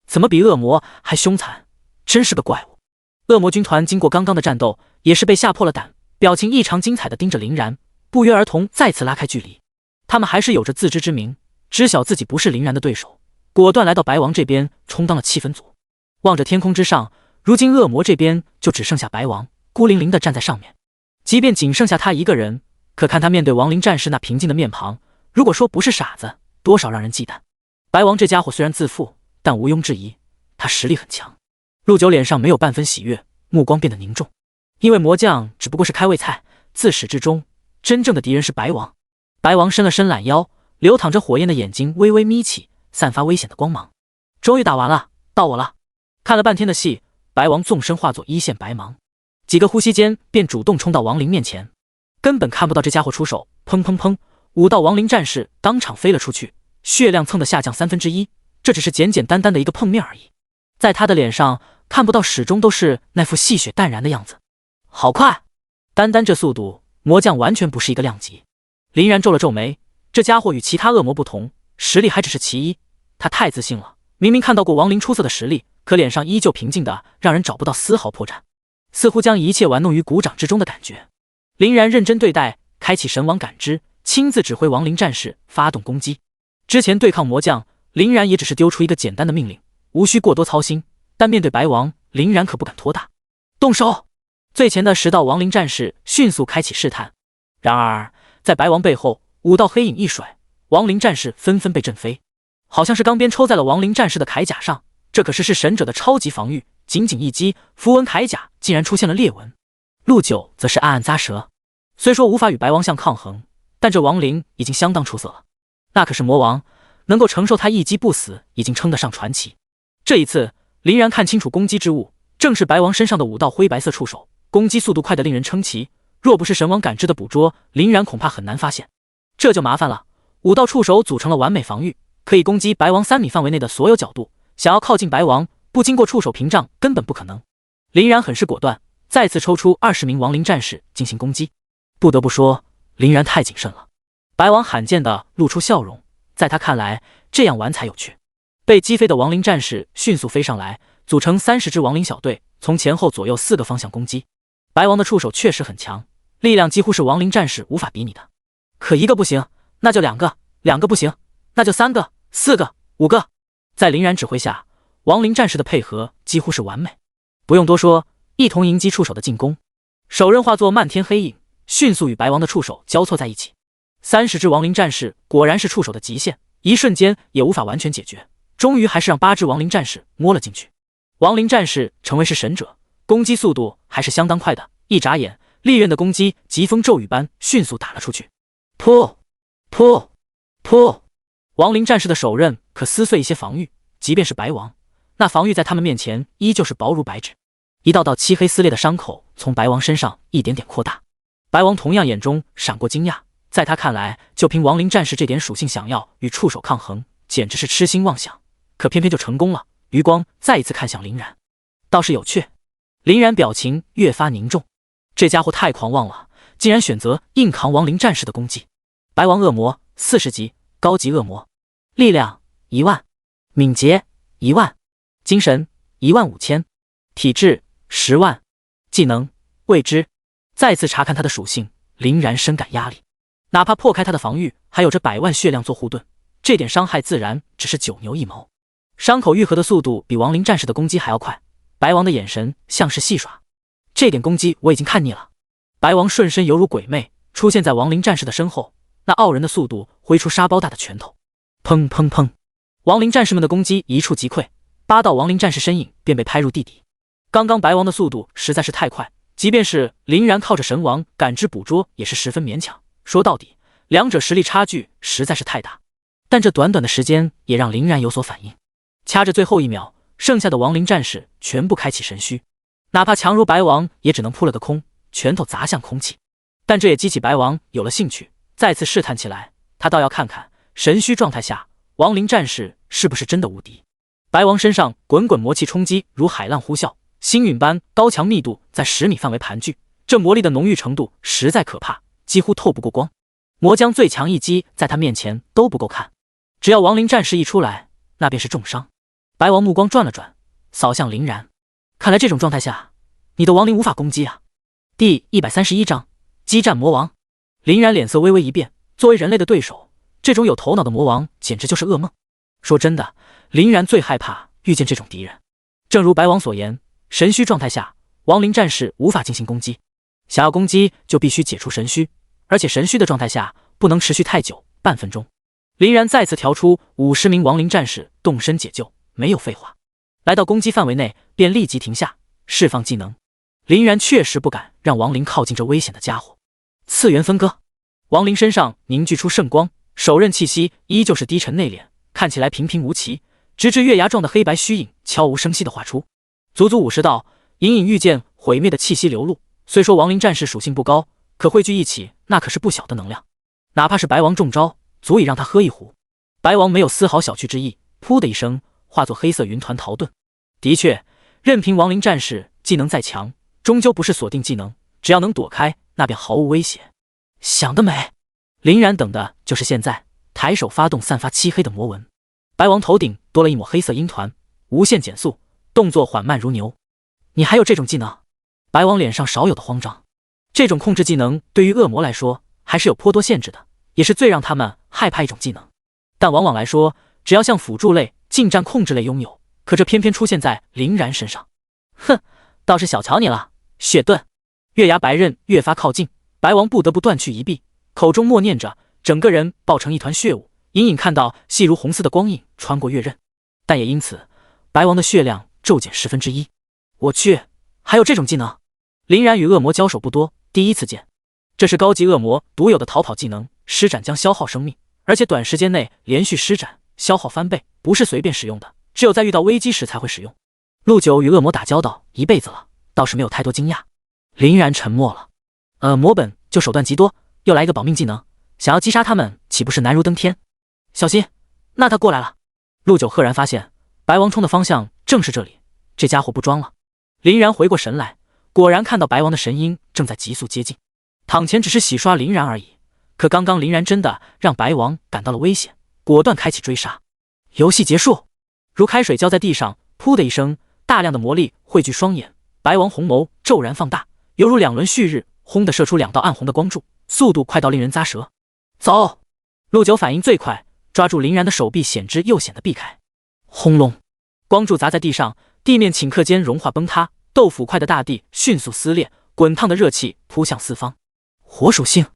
怎么比恶魔还凶残？真是个怪物！恶魔军团经过刚刚的战斗，也是被吓破了胆，表情异常精彩的盯着林然，不约而同再次拉开距离。他们还是有着自知之明，知晓自己不是林然的对手，果断来到白王这边充当了气氛组。望着天空之上，如今恶魔这边就只剩下白王孤零零地站在上面。即便仅剩下他一个人，可看他面对亡灵战士那平静的面庞，如果说不是傻子，多少让人忌惮。白王这家伙虽然自负，但毋庸置疑，他实力很强。陆九脸上没有半分喜悦，目光变得凝重，因为魔将只不过是开胃菜，自始至终，真正的敌人是白王。白王伸了伸懒腰，流淌着火焰的眼睛微微眯起，散发危险的光芒。终于打完了，到我了。看了半天的戏，白王纵身化作一线白芒，几个呼吸间便主动冲到亡灵面前，根本看不到这家伙出手，砰砰砰，5道亡灵战士当场飞了出去，血量蹭的下降1/3，这只是简简单单的一个碰面而已。在他的脸上看不到始终都是那副细血淡然的样子。好快，单单这速度，魔将完全不是一个量级。林然皱了皱眉，这家伙与其他恶魔不同，实力还只是其一。他太自信了，明明看到过亡灵出色的实力，可脸上依旧平静的让人找不到丝毫破绽，似乎将一切玩弄于股掌之中的感觉。林然认真对待，开启神王感知，亲自指挥亡灵战士发动攻击。之前对抗魔将，林然也只是丢出一个简单的命令，无需过多操心，但面对白王，林然可不敢拖大。动手！最前的10道亡灵战士迅速开启试探，然而在白王背后5道黑影一甩，亡灵战士纷纷被震飞，好像是钢鞭抽在了亡灵战士的铠甲上，这可是神者的超级防御，仅仅一击，符文铠甲竟然出现了裂纹。陆九则是暗暗咂舌，虽说无法与白王相抗衡，但这亡灵已经相当出色了，那可是魔王，能够承受他一击不死，已经称得上传奇。这一次，林然看清楚攻击之物，正是白王身上的5道灰白色触手，攻击速度快得令人称奇。若不是神王感知的捕捉，林然恐怕很难发现。这就麻烦了，5道触手组成了完美防御，可以攻击白王3米范围内的所有角度，想要靠近白王，不经过触手屏障根本不可能。林然很是果断，再次抽出20名亡灵战士进行攻击。不得不说，林然太谨慎了。白王罕见地露出笑容，在他看来，这样玩才有趣。被击飞的亡灵战士迅速飞上来，组成30支亡灵小队，从前后左右4个方向攻击。白王的触手确实很强，力量几乎是亡灵战士无法比拟的。可1个不行，那就2个；2个不行，那就3个、4个、5个。在林然指挥下，亡灵战士的配合几乎是完美。不用多说，一同迎击触手的进攻。手刃化作漫天黑影，迅速与白王的触手交错在一起。30只亡灵战士果然是触手的极限，一瞬间也无法完全解决，终于还是让8只亡灵战士摸了进去。亡灵战士成为是神者，攻击速度还是相当快的，一眨眼，利刃的攻击疾风骤雨般迅速打了出去。噗噗噗！亡灵战士的手刃可撕碎一些防御，即便是白王，那防御在他们面前依旧是薄如白纸。一道道漆黑撕裂的伤口从白王身上一点点扩大。白王同样眼中闪过惊讶，在他看来，就凭亡灵战士这点属性，想要与触手抗衡，简直是痴心妄想。可偏偏就成功了。余光再一次看向林然，倒是有趣。林然表情越发凝重，这家伙太狂妄了，竟然选择硬扛亡灵战士的攻击。白王恶魔40级，高级恶魔，力量1万，敏捷1万，精神15000，体质10万，技能未知。再次查看他的属性，林然深感压力。哪怕破开他的防御，还有着100万血量做护盾，这点伤害自然只是9牛一毛。伤口愈合的速度比亡灵战士的攻击还要快。白王的眼神像是戏耍，这点攻击我已经看腻了。白王瞬身犹如鬼魅，出现在亡灵战士的身后，那傲人的速度挥出沙包大的拳头，砰砰砰！亡灵战士们的攻击一触即溃，8道亡灵战士身影便被拍入地底。刚刚白王的速度实在是太快，即便是林然靠着神王感知捕捉也是十分勉强。说到底，两者实力差距实在是太大，但这短短的时间也让林然有所反应。掐着最后1秒，剩下的亡灵战士全部开启神虚，哪怕强如白王也只能扑了个空，拳头砸向空气。但这也激起白王有了兴趣，再次试探起来。他倒要看看神虚状态下亡灵战士是不是真的无敌。白王身上滚滚魔气冲击如海浪呼啸，星陨般高强密度在10米范围盘踞，这魔力的浓郁程度实在可怕，几乎透不过光。魔将最强一击在他面前都不够看，只要亡灵战士一出来，那便是重伤。白王目光转了转，扫向林然，看来这种状态下，你的亡灵无法攻击啊。第131章激战魔王。林然脸色微微一变，作为人类的对手，这种有头脑的魔王简直就是噩梦。说真的，林然最害怕遇见这种敌人。正如白王所言，神虚状态下，亡灵战士无法进行攻击，想要攻击就必须解除神虚，而且神虚的状态下不能持续太久，半分钟。林然再次调出50名亡灵战士动身解救，没有废话，来到攻击范围内便立即停下，释放技能。林然确实不敢让亡灵靠近这危险的家伙。次元分割，亡灵身上凝聚出圣光，手刃气息依旧是低沉内敛，看起来平平无奇，直至月牙状的黑白虚影悄无声息地画出，足足50道，隐隐欲见毁灭的气息流露。虽说亡灵战士属性不高，可汇聚一起，那可是不小的能量，哪怕是白王中招，足以让他喝一壶。白王没有丝毫小觑之意，噗的一声化作黑色云团逃遁。的确，任凭亡灵战士技能再强，终究不是锁定技能，只要能躲开，那便毫无威胁。想得美！林然等的就是现在，抬手发动散发漆黑的魔纹。白王头顶多了一抹黑色鹰团，无限减速，动作缓慢如牛。你还有这种技能？白王脸上少有的慌张。这种控制技能对于恶魔来说还是有颇多限制的，也是最让他们害怕一种技能。但往往来说，只要像辅助类、近战控制类拥有，可这偏偏出现在林然身上。哼，倒是小瞧你了，血盾。月牙白刃越发靠近，白王不得不断去一臂，口中默念着，整个人爆成一团血雾，隐隐看到细如红丝的光影穿过月刃，但也因此，白王的血量骤减1/10。我去，还有这种技能！林然与恶魔交手不多，第一次见。这是高级恶魔独有的逃跑技能，施展将消耗生命，而且短时间内连续施展，消耗翻倍，不是随便使用的，只有在遇到危机时才会使用。陆九与恶魔打交道一辈子了，倒是没有太多惊讶。林然沉默了。魔本就手段极多，又来一个保命技能，想要击杀他们，岂不是难如登天？小心，那他过来了！陆九赫然发现，白王冲的方向正是这里，这家伙不装了。林然回过神来，果然看到白王的神鹰正在急速接近，躺前只是洗刷林然而已。可刚刚林然真的让白王感到了危险，果断开启追杀。游戏结束，如开水浇在地上，噗的一声，大量的魔力汇聚双眼，白王红眸骤然放大，犹如2轮旭日，轰地射出2道暗红的光柱，速度快到令人咂舌。走！陆九反应最快，抓住林然的手臂，险之又险地避开。轰隆！光柱砸在地上，地面顷刻间融化崩塌，豆腐块的大地迅速撕裂，滚烫的热气扑向四方。火属性！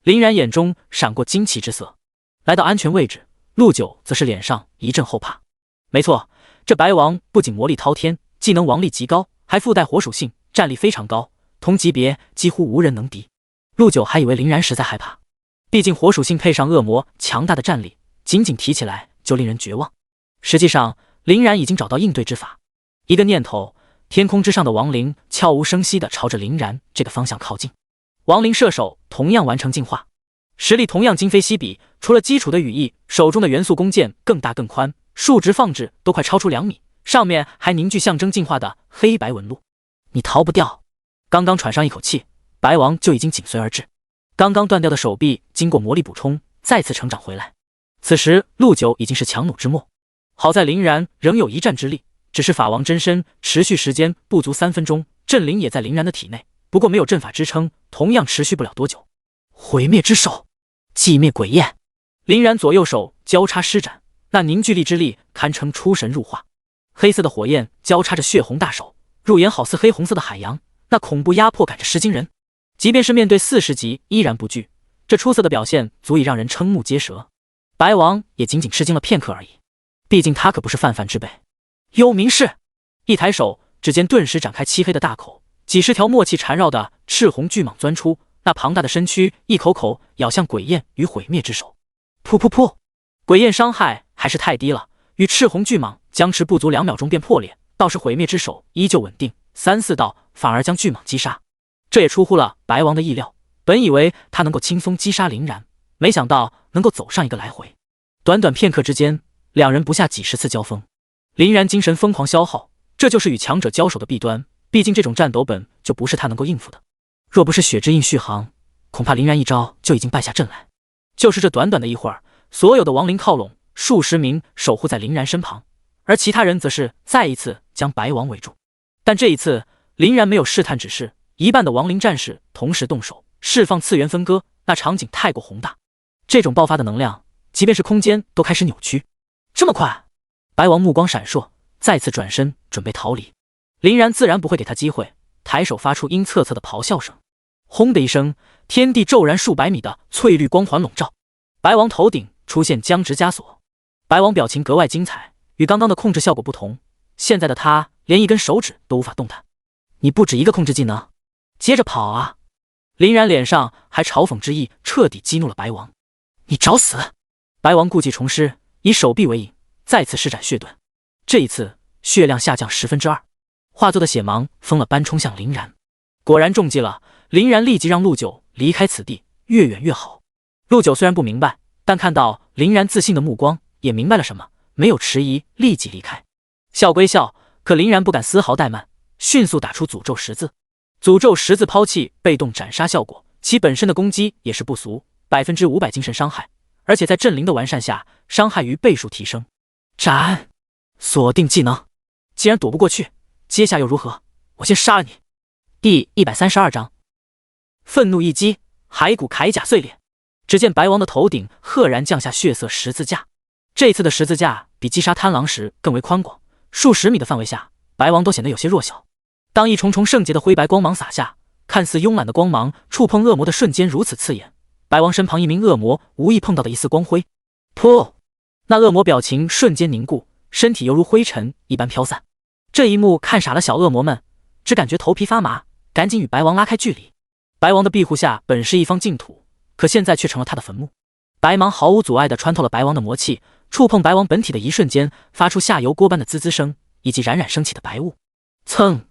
林然眼中闪过惊奇之色。来到安全位置，陆九则是脸上一阵后怕。没错，这白王不仅魔力滔天，技能王力极高，还附带火属性，战力非常高，同级别几乎无人能敌。陆九还以为林然实在害怕，毕竟火属性配上恶魔强大的战力，仅仅提起来就令人绝望。实际上，林然已经找到应对之法。一个念头，天空之上的亡灵悄无声息地朝着林然这个方向靠近。亡灵射手同样完成进化，实力同样今非昔比，除了基础的羽翼，手中的元素弓箭更大更宽，数值放置都快超出2米，上面还凝聚象征进化的黑白纹路。你逃不掉！刚刚喘上一口气，白王就已经紧随而至。刚刚断掉的手臂经过魔力补充，再次成长回来。此时陆九已经是强弩之末，好在林然仍有一战之力，只是法王真身持续时间不足3分钟，阵灵也在林然的体内，不过没有阵法支撑，同样持续不了多久。毁灭之手，寂灭鬼焰！林然左右手交叉施展，那凝聚力之力堪称出神入化。黑色的火焰交叉着血红大手，入眼好似黑红色的海洋，那恐怖压迫感着吃惊人。即便是面对40级依然不惧，这出色的表现足以让人瞠目结舌。白王也仅仅吃惊了片刻而已，毕竟他可不是泛泛之辈。幽冥氏，一抬手，指尖顿时展开漆黑的大口，几十条默契缠绕的赤红巨蟒钻出，那庞大的身躯一口口咬向鬼焰与毁灭之手。噗噗噗！鬼焰伤害还是太低了，与赤红巨蟒僵持不足2秒钟便破裂，倒是毁灭之手依旧稳定，3、4道反而将巨蟒击杀。这也出乎了白王的意料，本以为他能够轻松击杀林然，没想到能够走上一个来回。短短片刻之间，两人不下几10次交锋，林然精神疯狂消耗，这就是与强者交手的弊端，毕竟这种战斗本就不是他能够应付的。若不是血之印续航，恐怕林然一招就已经败下阵来。就是这短短的一会儿，所有的亡灵靠拢，数十名守护在林然身旁，而其他人则是再一次将白王围住。但这一次，林然没有试探指示，一半的亡灵战士同时动手，释放次元分割，那场景太过宏大，这种爆发的能量，即便是空间都开始扭曲。这么快？白王目光闪烁，再次转身准备逃离。林然自然不会给他机会，抬手发出阴恻恻的咆哮声，轰的一声，天地骤然数百米的翠绿光环笼罩，白王头顶出现僵直枷锁。白王表情格外精彩，与刚刚的控制效果不同，现在的他连一根手指都无法动弹。你不止一个控制技能，接着跑啊！林然脸上还嘲讽之意，彻底激怒了白王。你找死！白王故技重施，以手臂为引，再次施展血盾。这一次血量下降2/10，化作的血芒疯了般冲向林然。果然中计了，林然立即让陆九离开此地，越远越好。陆九虽然不明白，但看到林然自信的目光，也明白了什么，没有迟疑，立即离开。笑归笑，可林然不敢丝毫怠慢，迅速打出诅咒十字。诅咒十字抛弃被动斩杀效果，其本身的攻击也是不俗，500%精神伤害，而且在阵灵的完善下，伤害逾倍数提升。斩！锁定技能，既然躲不过去，接下又如何？我先杀了你！第132章，愤怒一击，骸骨铠甲碎裂。只见白王的头顶赫然降下血色十字架，这次的十字架比击杀贪狼时更为宽广，数十米的范围下，白王都显得有些弱小。当一重重圣洁的灰白光芒洒下，看似慵懒的光芒触碰恶魔的瞬间如此刺眼，白王身旁一名恶魔无意碰到的一丝光辉，噗！那恶魔表情瞬间凝固，身体犹如灰尘一般飘散。这一幕看傻了小恶魔们，只感觉头皮发麻，赶紧与白王拉开距离。白王的庇护下本是一方净土，可现在却成了他的坟墓。白芒毫无阻碍地穿透了白王的魔气，触碰白王本体的一瞬间，发出下油锅般的滋滋声，以及冉冉升起的白雾。噌！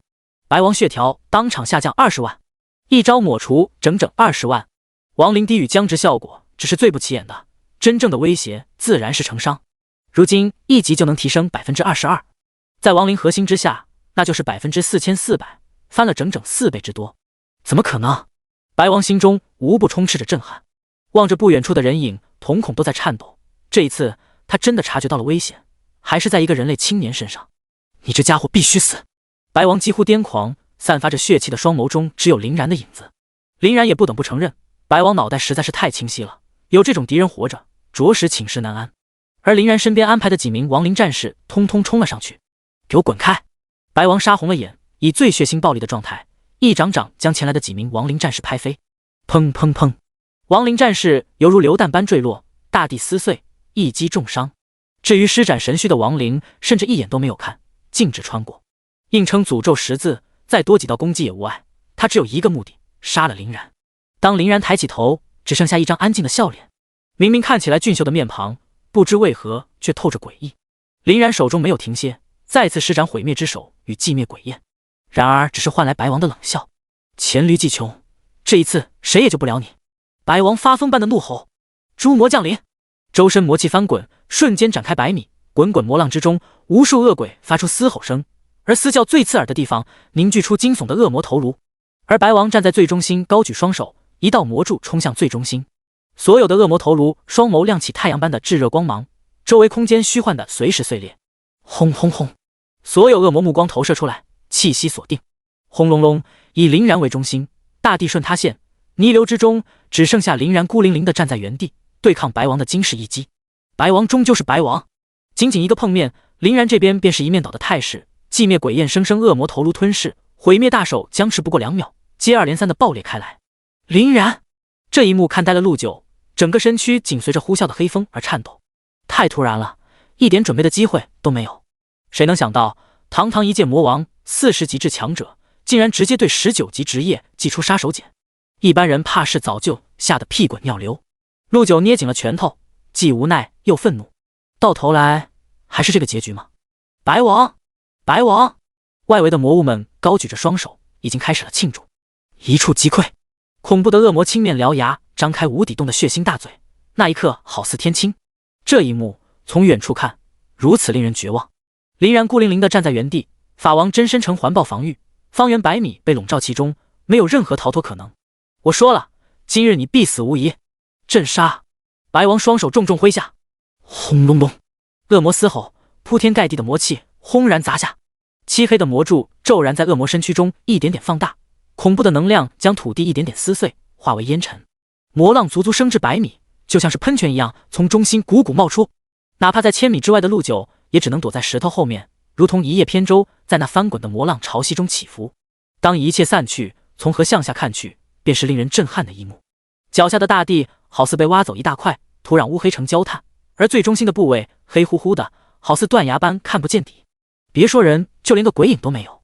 白王血条当场下降20万，一招抹除整整20万。亡灵低语僵直效果只是最不起眼的，真正的威胁自然是成伤。如今一级就能提升22%，在亡灵核心之下，那就是4400%，翻了整整4倍之多。怎么可能？白王心中无不充斥着震撼，望着不远处的人影，瞳孔都在颤抖。这一次，他真的察觉到了危险，还是在一个人类青年身上。你这家伙必须死！白王几乎癫狂，散发着血气的双眸中只有林然的影子。林然也不得不承认，白王脑袋实在是太清晰了，有这种敌人活着，着实寝食难安。而林然身边安排的几名亡灵战士通通冲了上去，给我滚开！白王杀红了眼，以最血腥暴力的状态，一掌掌将前来的几名亡灵战士拍飞。砰砰砰！亡灵战士犹如流弹般坠落，大地撕碎，一击重伤。至于施展神虚的亡灵，甚至一眼都没有看，径直穿过。硬撑诅咒十字，再多几道攻击也无碍。他只有一个目的，杀了林然。当林然抬起头，只剩下一张安静的笑脸。明明看起来俊秀的面庞，不知为何却透着诡异。林然手中没有停歇，再次施展毁灭之手与寂灭鬼焰，然而只是换来白王的冷笑。黔驴技穷，这一次谁也救不了你！白王发疯般的怒吼。诛魔降临，周身魔气翻滚，瞬间展开100米，滚滚魔浪之中，无数恶鬼发出嘶吼声。而嘶叫最刺耳的地方，凝聚出惊悚的恶魔头颅。而白王站在最中心，高举双手，一道魔柱冲向最中心。所有的恶魔头颅双眸亮起太阳般的炙热光芒，周围空间虚幻的随时碎裂。轰轰轰！所有恶魔目光投射出来，气息锁定。轰隆隆！以林然为中心，大地瞬塌陷，泥流之中只剩下林然孤零零地站在原地，对抗白王的惊世一击。白王终究是白王，仅仅一个碰面，林然这边便是一面倒的态势。寂灭鬼焰生生恶魔头颅吞噬，毁灭大手僵持不过2秒，接二连三的爆裂开来。林然这一幕看呆了陆九，整个身躯紧随着呼啸的黑风而颤抖。太突然了，一点准备的机会都没有。谁能想到，堂堂一介魔王，40级至强者，竟然直接对19级职业祭出杀手锏。一般人怕是早就吓得屁滚尿流。陆九捏紧了拳头，既无奈又愤怒，到头来还是这个结局吗？白王，白王！外围的魔物们高举着双手，已经开始了庆祝。一触即溃，恐怖的恶魔青面獠牙，张开无底洞的血腥大嘴，那一刻好似天亲。这一幕从远处看，如此令人绝望。林然孤零零地站在原地，法王真身成环抱防御，方圆100米被笼罩其中，没有任何逃脱可能。我说了，今日你必死无疑！镇杀！白王双手重重挥下，轰隆隆，恶魔嘶吼，铺天盖地的魔气轰然砸下，漆黑的魔柱骤然在恶魔身躯中一点点放大，恐怖的能量将土地一点点撕碎，化为烟尘。魔浪足足升至100米，就像是喷泉一样从中心汩汩冒出，哪怕在1000米之外的陆九也只能躲在石头后面，如同一叶扁舟在那翻滚的魔浪潮汐中起伏。当一切散去，从河向下看去，便是令人震撼的一幕。脚下的大地好似被挖走一大块，土壤乌黑成焦炭，而最中心的部位黑乎乎的，好似断崖般看不见底。别说人，就连个鬼影都没有。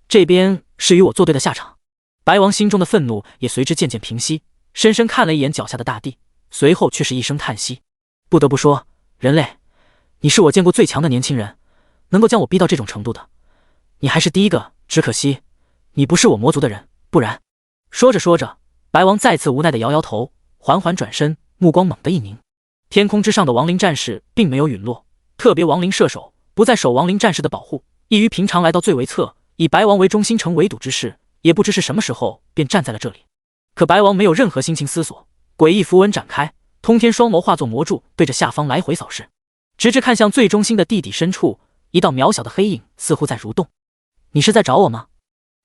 这边是与我作对的下场。白王心中的愤怒也随之渐渐平息，深深看了一眼脚下的大地，随后却是一声叹息。不得不说，人类，你是我见过最强的年轻人，能够将我逼到这种程度的，你还是第一个。只可惜，你不是我魔族的人，不然……说着说着，白王再次无奈地摇摇头，缓缓转身，目光猛地一凝。天空之上的亡灵战士并没有陨落，特别亡灵射手不再守亡灵战士的保护，异于平常来到最为侧，以白王为中心成围堵之势，也不知是什么时候便站在了这里。可白王没有任何心情思索，诡异符文展开，通天双眸化作魔柱，对着下方来回扫视，直至看向最中心的地底深处，一道渺小的黑影似乎在蠕动。你是在找我吗？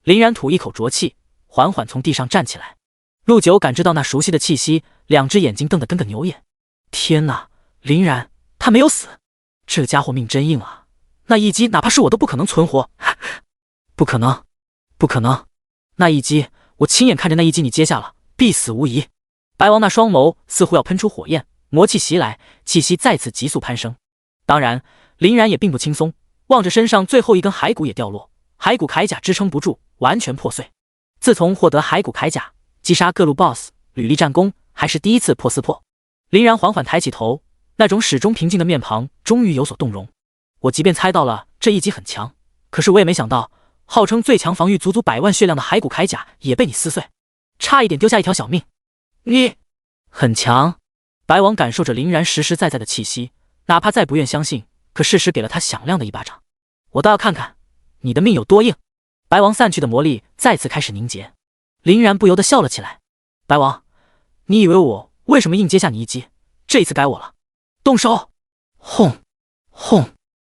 林然吐一口浊气，缓缓从地上站起来。陆九感知到那熟悉的气息，两只眼睛瞪得跟个牛眼。天哪，林然，他没有死！这个家伙命真硬啊！那一击哪怕是我都不可能存活。不可能，不可能！那一击，我亲眼看着那一击你接下了，必死无疑。白王那双眸似乎要喷出火焰，魔气袭来，气息再次急速攀升。当然，林然也并不轻松，望着身上最后一根骸骨也掉落，骸骨铠甲支撑不住，完全破碎。自从获得骸骨铠甲，击杀各路 BOSS， 屡立战功，还是第一次破撕破。林然缓缓抬起头，那种始终平静的面庞终于有所动容。我即便猜到了这一击很强，可是我也没想到，号称最强防御足足100万血量的骸骨铠甲也被你撕碎，差一点丢下一条小命。你很强。白王感受着林然实实在在的气息，哪怕再不愿相信，可事实给了他响亮的一巴掌。我倒要看看你的命有多硬。白王散去的魔力再次开始凝结，林然不由得笑了起来。白王，你以为我为什么硬接下你一击？这一次该我了。动手！轰轰！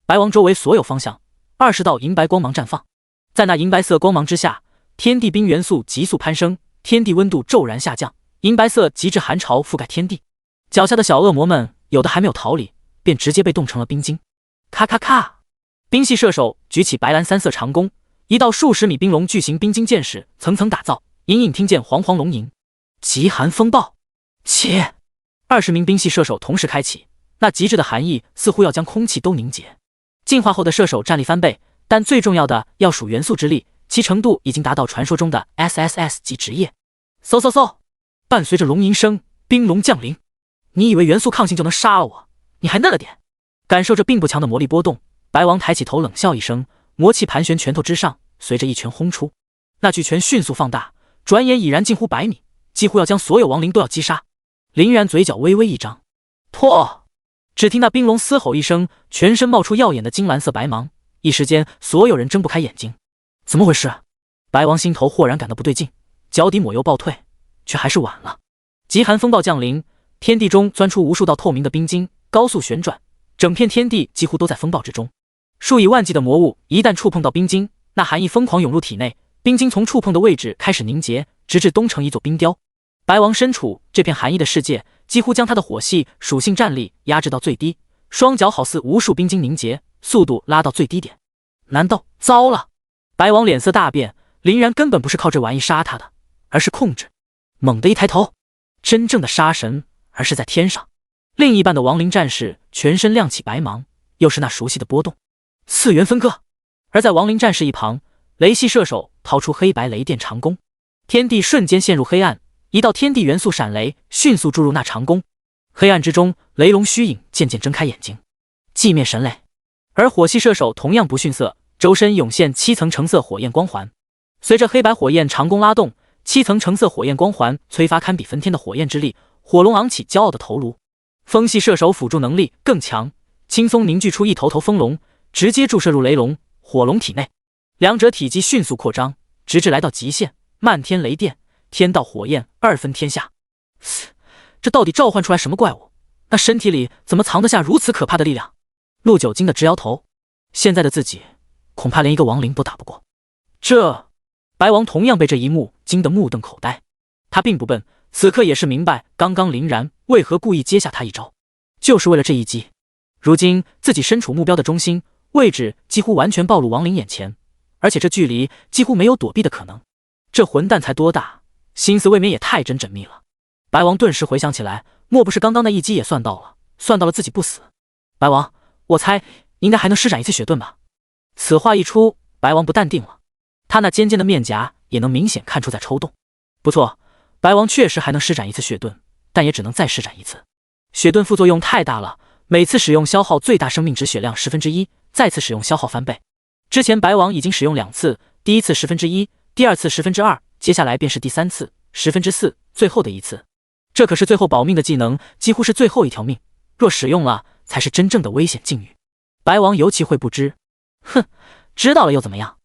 白王周围所有方向20道银白光芒绽放，在那银白色光芒之下，天地冰元素急速攀升，天地温度骤然下降，银白色极致寒潮覆盖天地。脚下的小恶魔们有的还没有逃离，便直接被冻成了冰晶。咔咔咔！冰系射手举起白蓝3色长弓，一道数十米冰龙巨型冰晶剑矢层层打造，隐隐听见煌煌龙吟。极寒风暴！切！20名冰系射手同时开启，那极致的寒意似乎要将空气都凝结。进化后的射手战力翻倍，但最重要的要数元素之力，其程度已经达到传说中的 SSS 级职业。嗖嗖嗖！伴随着龙吟声，冰龙降临。你以为元素抗性就能杀了我？你还嫩了点！感受着并不强的魔力波动，白王抬起头冷笑一声，魔气盘旋拳头之上，随着一拳轰出。那巨拳迅速放大，转眼已然近乎100米，几乎要将所有亡灵都要击杀。林然嘴角微微一张，破！只听那冰龙嘶吼一声，全身冒出耀眼的金蓝色白芒，一时间所有人睁不开眼睛。怎么回事？白王心头豁然感到不对劲，脚底抹油暴退，却还是晚了。极寒风暴降临，天地中钻出无数道透明的冰晶，高速旋转，整片天地几乎都在风暴之中。数以万计的魔物一旦触碰到冰晶，那寒意疯狂涌入体内，冰晶从触碰的位置开始凝结，直至冻成一座冰雕。白王身处这片寒意的世界，几乎将他的火系属性战力压制到最低，双脚好似无数冰晶凝结，速度拉到最低点。难道糟了？白王脸色大变，林然根本不是靠这玩意杀他的，而是控制。猛地一抬头，真正的杀神而是在天上。另一半的亡灵战士全身亮起白芒，又是那熟悉的波动。次元分割。而在亡灵战士一旁，雷系射手掏出黑白雷电长弓，天地瞬间陷入黑暗，一道天地元素闪雷迅速注入那长弓。黑暗之中，雷龙虚影渐渐睁开眼睛，寂灭神雷。而火系射手同样不逊色，周身涌现7层橙色火焰光环。随着黑白火焰长弓拉动，7层橙色火焰光环催发堪比焚天的火焰之力，火龙昂起骄傲的头颅。风系射手辅助能力更强，轻松凝聚出一头头风龙，直接注射入雷龙、火龙体内。两者体积迅速扩张，直至来到极限，漫天雷电，天道火焰二分天下。这到底召唤出来什么怪物？那身体里怎么藏得下如此可怕的力量？陆九惊得直摇头，现在的自己恐怕连一个亡灵都打不过。白王同样被这一幕惊得目瞪口呆。他并不笨，此刻也是明白刚刚林然为何故意接下他一招，就是为了这一击。如今自己身处目标的中心位置，几乎完全暴露亡灵眼前，而且这距离几乎没有躲避的可能。这混蛋才多大，心思未免也太真缜密了。白王顿时回想起来，莫不是刚刚那一击也算到了自己不死？白王，我猜应该还能施展一次血盾吧？此话一出，白王不淡定了，他那尖尖的面颊也能明显看出在抽动。不错，白王确实还能施展一次血盾，但也只能再施展一次。血盾副作用太大了，每次使用消耗最大生命值血量1/10，再次使用消耗翻倍。之前白王已经使用2次，第一次1/10，第二次2/10，接下来便是第三次4/4，最后的一次。这可是最后保命的技能，几乎是最后一条命，若使用了，才是真正的危险境遇。白王尤其会不知，哼，知道了又怎么样？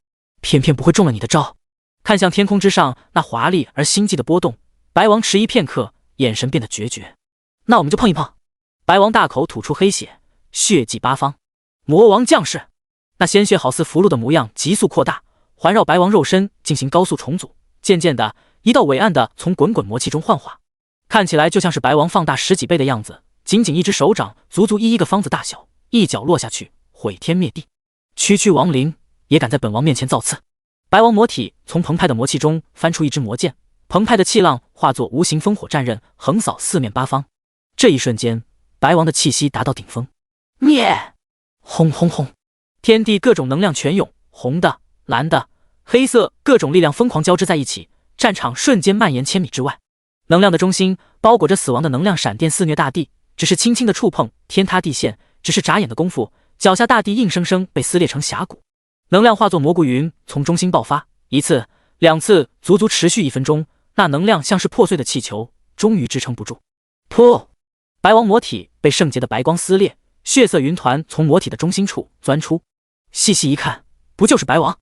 偏偏不会中了你的招。看向天空之上那华丽而星际的波动，白王迟疑片刻，眼神变得决绝。那我们就碰一碰。白王大口吐出黑血，血迹八方。魔王降世，那鲜血好似符箓的模样急速扩大，环绕白王肉身进行高速重组。渐渐的，一道伟岸的从滚滚魔气中幻化，看起来就像是白王放大10几倍的样子。仅仅一只手掌，足足一个方子大小，一脚落下去，毁天灭地。区亡灵也敢在本王面前造次！白王魔体从澎湃的魔气中翻出一支魔剑，澎湃的气浪化作无形烽火战刃，横扫四面八方。这一瞬间，白王的气息达到顶峰。灭！轰轰轰！天地各种能量泉涌，红的、蓝的、黑色，各种力量疯狂交织在一起，战场瞬间蔓延千米之外。能量的中心包裹着死亡的能量闪电肆虐大地，只是轻轻的触碰，天塌地陷，只是眨眼的功夫，脚下大地硬生生被撕裂成峡谷。能量化作蘑菇云从中心爆发，一次、两次，足足持续1分钟。那能量像是破碎的气球，终于支撑不住。噗！白王魔体被圣洁的白光撕裂，血色云团从魔体的中心处钻出。细细一看，不就是白王？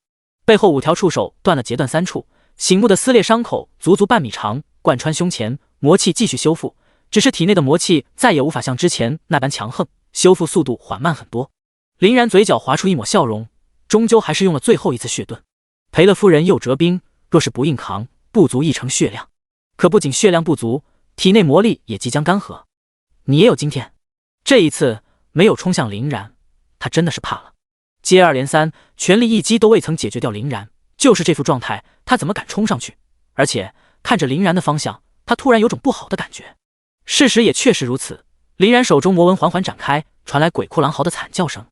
背后5条触手断了截断3处，醒目的撕裂伤口足足半米长，贯穿胸前。魔气继续修复，只是体内的魔气再也无法像之前那般强横，修复速度缓慢很多。林然嘴角划出一抹笑容，终究还是用了最后一次血盾。赔了夫人又折兵，若是不硬扛，不足1成血量。可不仅血量不足，体内魔力也即将干涸。你也有今天。这一次没有冲向林然，他真的是怕了。接二连三，全力一击都未曾解决掉林然，就是这副状态，他怎么敢冲上去？而且看着林然的方向，他突然有种不好的感觉。事实也确实如此，林然手中魔纹缓缓展开，传来鬼哭狼嚎的惨叫声。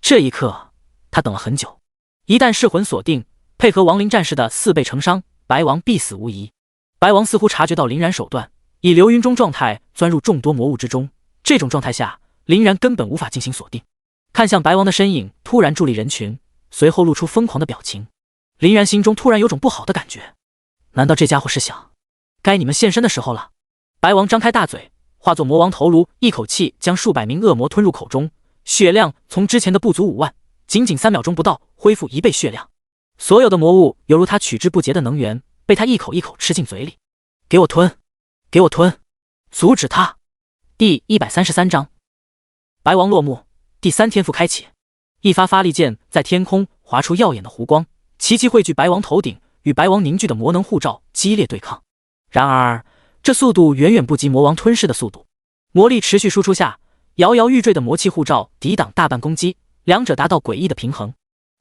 这一刻，他等了很久。一旦噬魂锁定，配合亡灵战士的4倍成伤，白王必死无疑。白王似乎察觉到林然手段，以流云中状态钻入众多魔物之中。这种状态下，林然根本无法进行锁定。看向白王的身影突然伫立人群，随后露出疯狂的表情。林然心中突然有种不好的感觉，难道这家伙是想该你们现身的时候了？白王张开大嘴，化作魔王头颅，一口气将数百名恶魔吞入口中，血量从之前的不足5万，仅仅3秒钟不到恢复1倍血量。所有的魔物犹如他取之不竭的能源，被他一口一口吃进嘴里。给我吞，给我吞，阻止他！第133章，白王落幕，第3天赋开启。一发发力剑在天空划出耀眼的弧光，齐齐汇聚白王头顶，与白王凝聚的魔能护罩激烈对抗。然而这速度远远不及魔王吞噬的速度。魔力持续输出下，摇摇欲坠的魔气护罩抵挡大半攻击，两者达到诡异的平衡。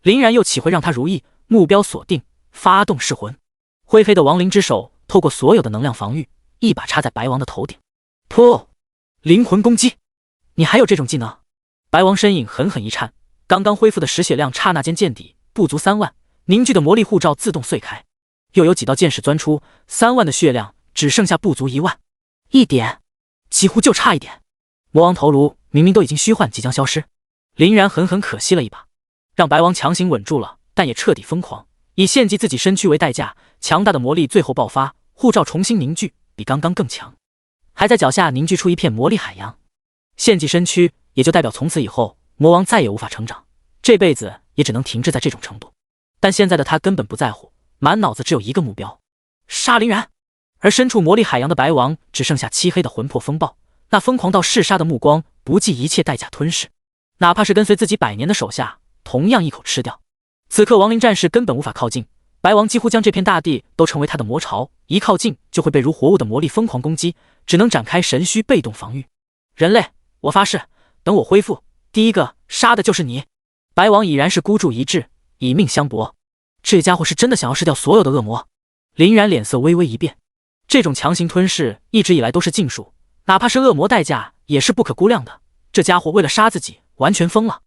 林然又岂会让他如意？目标锁定，发动噬魂。灰黑的亡灵之手透过所有的能量防御，一把插在白王的头顶。噗！灵魂攻击！你还有这种技能？白王身影狠狠一颤，刚刚恢复的10血量刹那间见底，不足3万，凝聚的魔力护罩自动碎开。又有几道剑矢钻出，3万的血量只剩下不足1万。1点几乎就差一点。魔王头颅明明都已经虚幻，即将消失，林然狠狠可惜了一把，让白王强行稳住了，但也彻底疯狂，以献祭自己身躯为代价，强大的魔力最后爆发，护罩重新凝聚，比刚刚更强，还在脚下凝聚出一片魔力海洋。献祭身躯，也就代表从此以后魔王再也无法成长，这辈子也只能停滞在这种程度。但现在的他根本不在乎，满脑子只有一个目标：杀林然。而身处魔力海洋的白王只剩下漆黑的魂魄风暴，那疯狂到嗜杀的目光不计一切代价吞噬，哪怕是跟随自己100年的手下，同样一口吃掉。此刻亡灵战士根本无法靠近，白王几乎将这片大地都成为他的魔巢，一靠近就会被如活物的魔力疯狂攻击，只能展开神虚被动防御。人类，我发誓，等我恢复，第一个杀的就是你。白王已然是孤注一掷，以命相搏。这家伙是真的想要吃掉所有的恶魔。林然脸色微微一变，这种强行吞噬一直以来都是禁术，哪怕是恶魔代价也是不可估量的。这家伙为了杀自己，完全疯了。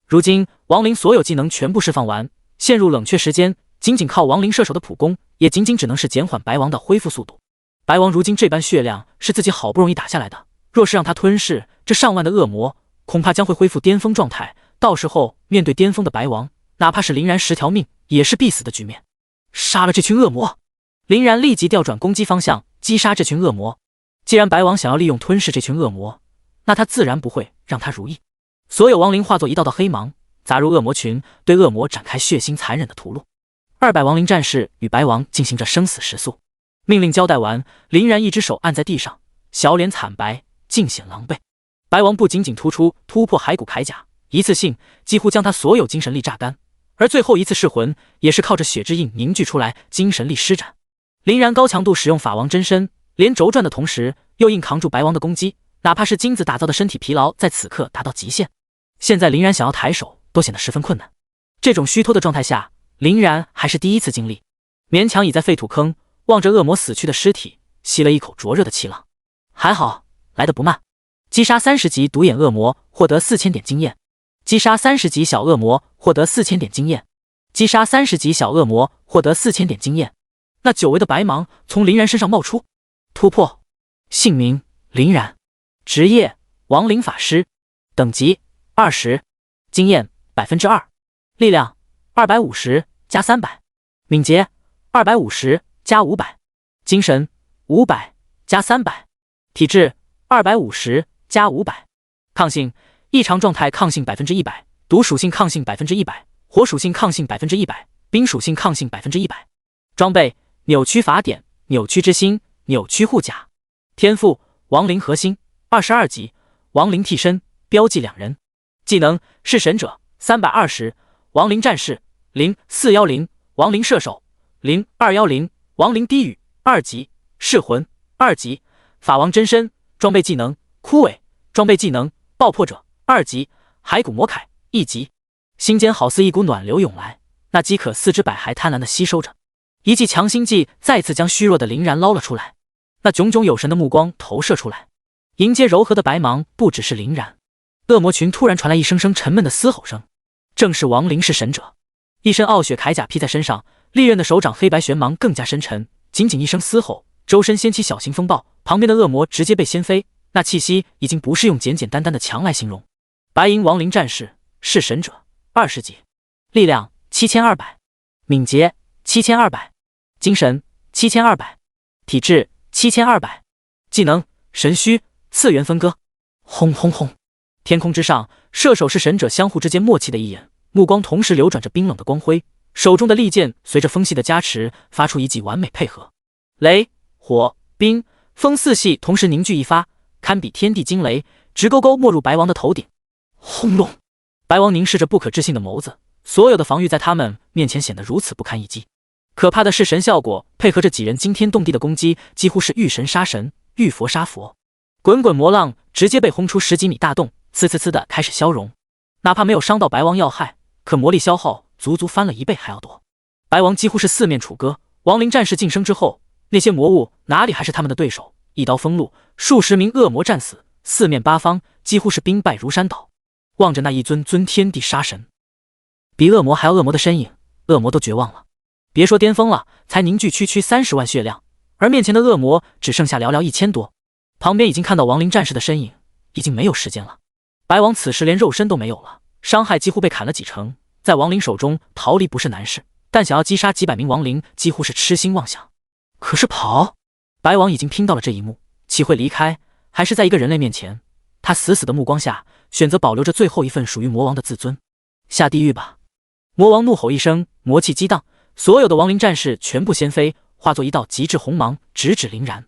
如今亡灵所有技能全部释放完，陷入冷却时间，仅仅靠亡灵射手的普攻，也仅仅只能是减缓白王的恢复速度。白王如今这般血量是自己好不容易打下来的，若是让他吞噬这上万的恶魔，恐怕将会恢复巅峰状态，到时候面对巅峰的白王，哪怕是林然10条命也是必死的局面。杀了这群恶魔！林然立即调转攻击方向，击杀这群恶魔。既然白王想要利用吞噬这群恶魔，那他自然不会让他如意。所有亡灵化作一道道黑芒，砸入恶魔群，对恶魔展开血腥残忍的屠戮。200亡灵战士与白王进行着生死时速。命令交代完，林然一只手按在地上，小脸惨白，尽显狼狈。白王不仅仅突破骸骨铠甲，一次性几乎将他所有精神力榨干，而最后一次噬魂也是靠着血之印凝聚出来，精神力施展。林然高强度使用法王真身，连轴转的同时又硬扛住白王的攻击，哪怕是金子打造的身体疲劳在此刻达到极限。现在林然想要抬手都显得十分困难。这种虚脱的状态下，林然还是第一次经历，勉强倚在废土坑，望着恶魔死去的尸体，吸了一口灼热的气浪。还好来得不慢。击杀30级独眼恶魔，获得4000点经验。击杀30级小恶魔，获得4000点经验。击杀30级小恶魔，获得4000点经验。那久违的白芒从林然身上冒出。突破。姓名林然，职业亡灵法师，等级20，经验2%，力量250加300，敏捷250加500，精神500加300，体质250加500，抗性异常状态抗性100%，毒属性抗性100%，火属性抗性100%，冰属性抗性100%。装备扭曲法典，扭曲之心，扭曲护甲。天赋亡灵核心22级，亡灵替身，标记2人。技能弑神者320，亡灵战士0410，亡灵射手0210，亡灵低语2级，噬魂2级，法王真身。装备技能枯萎，装备技能爆破者2级，骸骨魔铠1级。心间好似一股暖流涌来，那饥渴4肢百还贪婪地吸收着。一记强心剂再次将虚弱的林然捞了出来，那炯炯有神的目光投射出来，迎接柔和的白芒不只是林然。恶魔群突然传来一声声沉闷的嘶吼声，正是亡灵弑神者。一身傲雪铠甲披在身上，利刃的手掌黑白玄芒更加深沉，仅仅一声嘶吼，周身掀起小型风暴，旁边的恶魔直接被掀飞，那气息已经不是用简简单单的强来形容。白银亡灵战士弑神者20级，力量7200，敏捷7200，精神7200，体质7200，技能神虚次元分割。轰轰轰！天空之上，射手弑神者相互之间默契的一眼，目光同时流转着冰冷的光辉，手中的利剑随着风系的加持发出一记完美配合。雷火冰风4系同时凝聚一发，堪比天地惊雷，直勾勾没入白王的头顶。轰隆！白王凝视着不可置信的眸子，所有的防御在他们面前显得如此不堪一击。可怕的弑神效果配合着几人惊天动地的攻击，几乎是遇神杀神，遇佛杀佛。滚滚魔浪直接被轰出10几米大洞，呲呲呲的开始消融。哪怕没有伤到白王要害，可魔力消耗足足翻了1倍还要多。白王几乎是四面楚歌，亡灵战士晋升之后，那些魔物哪里还是他们的对手？一刀封路，数十名恶魔战死，四面八方几乎是兵败如山倒。望着那一尊尊天地杀神，比恶魔还要恶魔的身影，恶魔都绝望了。别说巅峰了，才凝聚区区30万血量，而面前的恶魔只剩下寥寥1000多。旁边已经看到亡灵战士的身影，已经没有时间了。白王此时连肉身都没有了，伤害几乎被砍了几成，在亡灵手中逃离不是难事，但想要击杀几百名亡灵几乎是痴心妄想。可是跑，白王已经拼到了这一幕，岂会离开？还是在一个人类面前，他死死的目光下，选择保留着最后一份属于魔王的自尊。下地狱吧！魔王怒吼一声，魔气激荡，所有的亡灵战士全部掀飞，化作一道极致红芒，直指林然。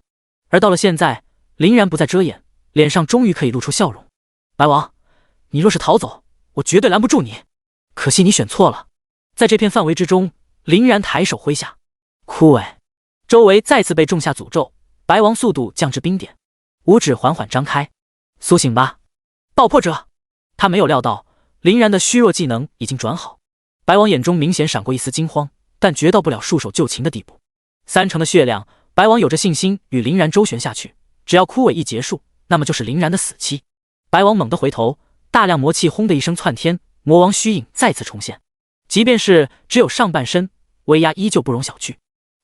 而到了现在，林然不再遮掩，脸上终于可以露出笑容。白王，你若是逃走，我绝对拦不住你。可惜你选错了。在这片范围之中，林然抬手挥下，枯萎，周围再次被种下诅咒。白王速度降至冰点，五指缓缓张开，苏醒吧，爆破者！他没有料到林然的虚弱技能已经转好。白王眼中明显闪过一丝惊慌，但绝到不了束手就擒的地步。3成的血量，白王有着信心与林然周旋下去，只要枯萎一结束，那么就是林然的死期。白王猛地回头，大量魔气轰的一声窜天，魔王虚影再次重现。即便是只有上半身，威压依旧不容小觑。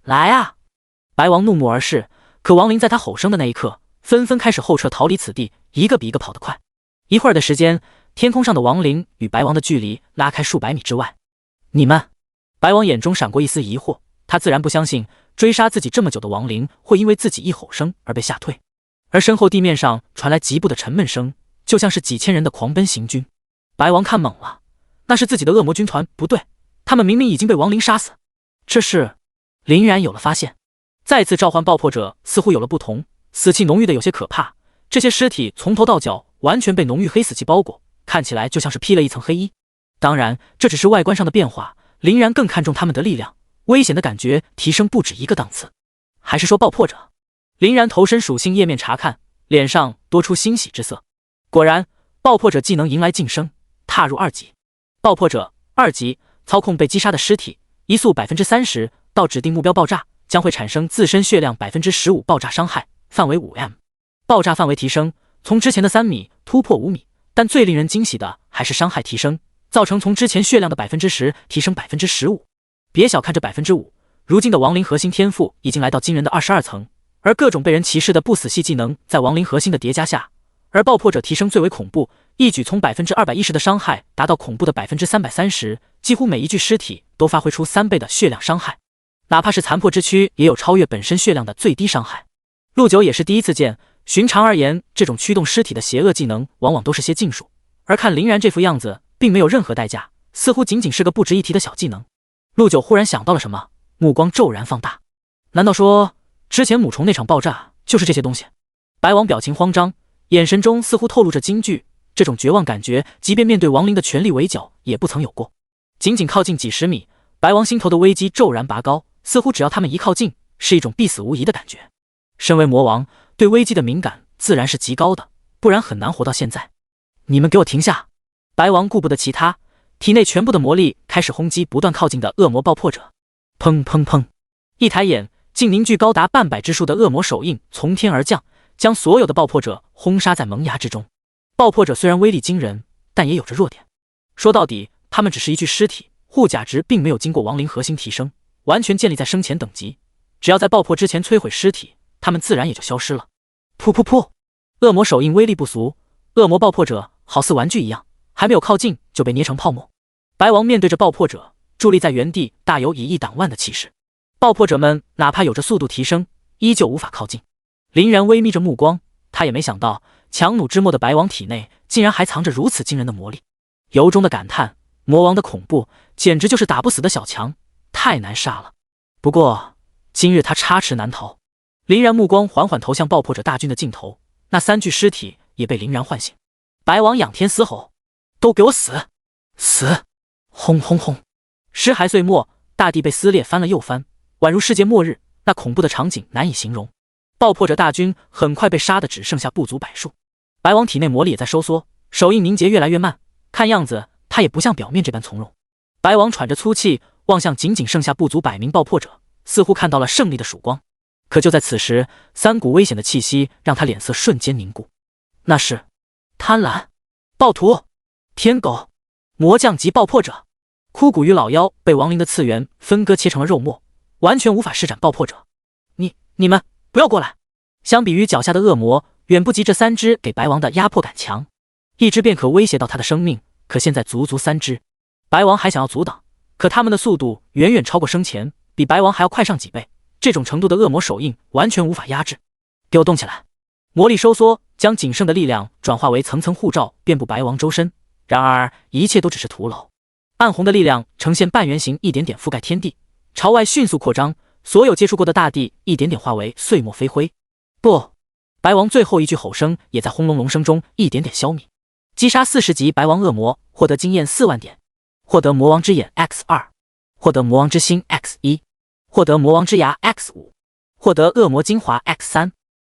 来啊！白王怒目而视，可亡灵在他吼声的那一刻，纷纷开始后撤逃离此地，一个比一个跑得快。一会儿的时间，天空上的亡灵与白王的距离拉开数百米之外。你们！白王眼中闪过一丝疑惑，他自然不相信追杀自己这么久的亡灵会因为自己一吼声而被吓退。而身后地面上传来急步的沉闷声，就像是几千人的狂奔行军。白王看懵了，那是自己的恶魔军团，不对，他们明明已经被亡灵杀死。这是林然有了发现，再次召唤爆破者似乎有了不同，死气浓郁的有些可怕。这些尸体从头到脚完全被浓郁黑死气包裹，看起来就像是披了一层黑衣。当然，这只是外观上的变化，林然更看重他们的力量，危险的感觉提升不止一个档次。还是说爆破者？林然投身属性页面查看，脸上多出欣喜之色。果然，爆破者技能迎来晋升，踏入2级。爆破者2级，操控被击杀的尸体，移速 30% 到指定目标爆炸，将会产生自身血量 15% 爆炸伤害，范围 5m。 爆炸范围提升，从之前的3米突破5米，但最令人惊喜的还是伤害提升，造成从之前血量的 10% 提升 15%。 别小看这 5%， 如今的亡灵核心天赋已经来到惊人的22层，而各种被人歧视的不死系技能在亡灵核心的叠加下，而爆破者提升最为恐怖，一举从 210% 的伤害达到恐怖的 330%， 几乎每一具尸体都发挥出3倍的血量伤害，哪怕是残破之躯也有超越本身血量的最低伤害。陆九也是第一次见，寻常而言，这种驱动尸体的邪恶技能往往都是些禁术，而看林然这副样子，并没有任何代价，似乎仅仅是个不值一提的小技能。陆九忽然想到了什么，目光骤然放大，难道说之前母虫那场爆炸就是这些东西？白王表情慌张，眼神中似乎透露着惊惧，这种绝望感觉即便面对亡灵的全力围剿也不曾有过。仅仅靠近几十米，白王心头的危机骤然拔高，似乎只要他们一靠近，是一种必死无疑的感觉。身为魔王，对危机的敏感自然是极高的，不然很难活到现在。你们给我停下！白王顾不得其他，体内全部的魔力开始轰击不断靠近的恶魔爆破者。砰砰砰！一抬眼，竟凝聚高达半百之数的恶魔手印从天而降，将所有的爆破者轰杀在萌芽之中。爆破者虽然威力惊人，但也有着弱点。说到底，他们只是一具尸体，护甲值并没有经过亡灵核心提升，完全建立在生前等级。只要在爆破之前摧毁尸体，他们自然也就消失了。噗噗噗！恶魔手印威力不俗，恶魔爆破者好似玩具一样，还没有靠近就被捏成泡沫。白王面对着爆破者，伫立在原地，大有以一挡万的气势。爆破者们哪怕有着速度提升，依旧无法靠近。林然微眯着目光，他也没想到强弩之末的白王体内竟然还藏着如此惊人的魔力，由衷的感叹魔王的恐怖，简直就是打不死的小强，太难杀了。不过今日他插翅难逃。林然目光缓缓投向爆破者大军的尽头，那3具尸体也被林然唤醒。白王仰天嘶吼：都给我死！死！轰轰轰！尸骸碎末，大地被撕裂翻了又翻，宛如世界末日，那恐怖的场景难以形容。爆破者大军很快被杀得只剩下不足100数。白王体内魔力也在收缩，手印凝结越来越慢，看样子他也不像表面这般从容。白王喘着粗气，望向仅仅剩下不足100名爆破者，似乎看到了胜利的曙光。可就在此时，3股危险的气息让他脸色瞬间凝固。那是贪婪、暴徒、天狗、魔将级爆破者。枯骨与老妖被亡灵的次元分割切成了肉末，完全无法施展爆破者。你们不要过来！相比于脚下的恶魔，远不及这3只给白王的压迫感强。1只便可威胁到他的生命，可现在足3只。白王还想要阻挡，可他们的速度远远超过生前，比白王还要快上几倍。这种程度的恶魔手印完全无法压制。给我动起来！魔力收缩，将仅剩的力量转化为层层护罩，遍布白王周身。然而一切都只是徒劳。暗红的力量呈现半圆形，一点点覆盖天地，朝外迅速扩张，所有接触过的大地一点点化为碎末飞灰。不！白王最后一句吼声也在轰隆隆声中一点点消弭。击杀40级白王恶魔，获得经验4万点，获得魔王之眼 X2， 获得魔王之心 X1， 获得魔王之牙 X5， 获得恶魔精华 X3。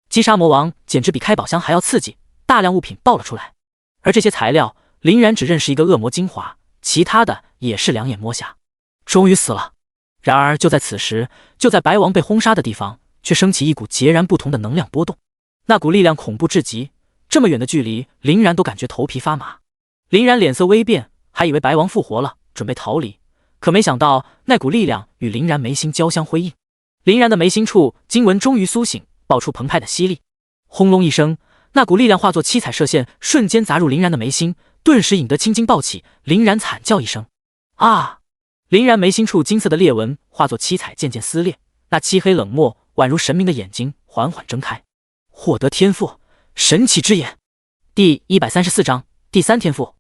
击杀魔王简直比开宝箱还要刺激，大量物品爆了出来。而这些材料，林然只认识一个恶魔精华，其他的也是两眼摸瞎。终于死了。然而就在此时，就在白王被轰杀的地方，却升起一股截然不同的能量波动。那股力量恐怖至极，这么远的距离，林然都感觉头皮发麻。林然脸色微变，还以为白王复活了，准备逃离，可没想到那股力量与林然眉心交相辉映。林然的眉心处经纹终于苏醒，爆出澎湃的吸力。轰隆一声，那股力量化作七彩射线，瞬间砸入林然的眉心，顿时引得青筋暴起。林然惨叫一声：“啊！”林然眉心处金色的裂纹化作七彩渐渐撕裂，那漆黑冷漠宛如神明的眼睛缓缓睁开。获得天赋神奇之眼。第134章第3天赋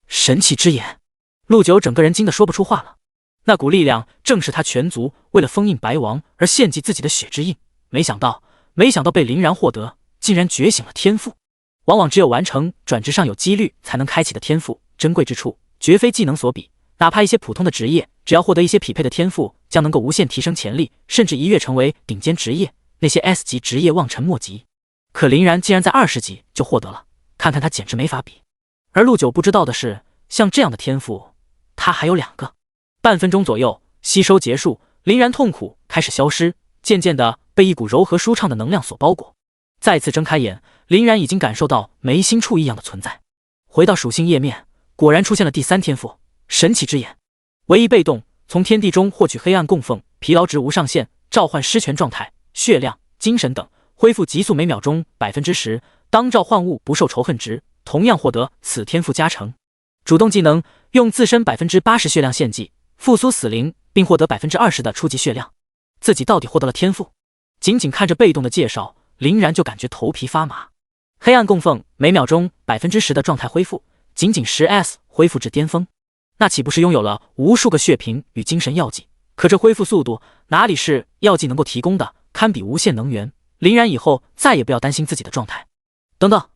神奇之眼。陆九整个人惊得说不出话了。那股力量正是他全族为了封印白王而献祭自己的血之印，没想到被林然获得，竟然觉醒了天赋。往往只有完成转职上有几率才能开启的天赋，珍贵之处绝非技能所比。哪怕一些普通的职业，只要获得一些匹配的天赋，将能够无限提升潜力，甚至一跃成为顶尖职业。那些 S 级职业望尘莫及，可林然竟然在20级就获得了，看看他简直没法比。而陆九不知道的是，像这样的天赋，他还有2个。半分钟左右，吸收结束，林然痛苦开始消失，渐渐的被一股柔和舒畅的能量所包裹。再次睁开眼，林然已经感受到眉心处异样的存在。回到属性页面，果然出现了第3天赋神奇之眼。唯一被动，从天地中获取黑暗供奉，疲劳值无上限，召唤失权状态、血量、精神等，恢复急速每秒钟 10%， 当召唤物不受仇恨值，同样获得此天赋加成。主动技能，用自身 80% 血量献祭，复苏死灵，并获得 20% 的初级血量。自己到底获得了天赋？仅仅看着被动的介绍，林然就感觉头皮发麻。黑暗供奉，每秒钟 10% 的状态恢复，仅仅 10S 恢复至巅峰，那岂不是拥有了无数个血瓶与精神药剂？可这恢复速度哪里是药剂能够提供的，堪比无限能源。林然以后再也不要担心自己的状态。等等，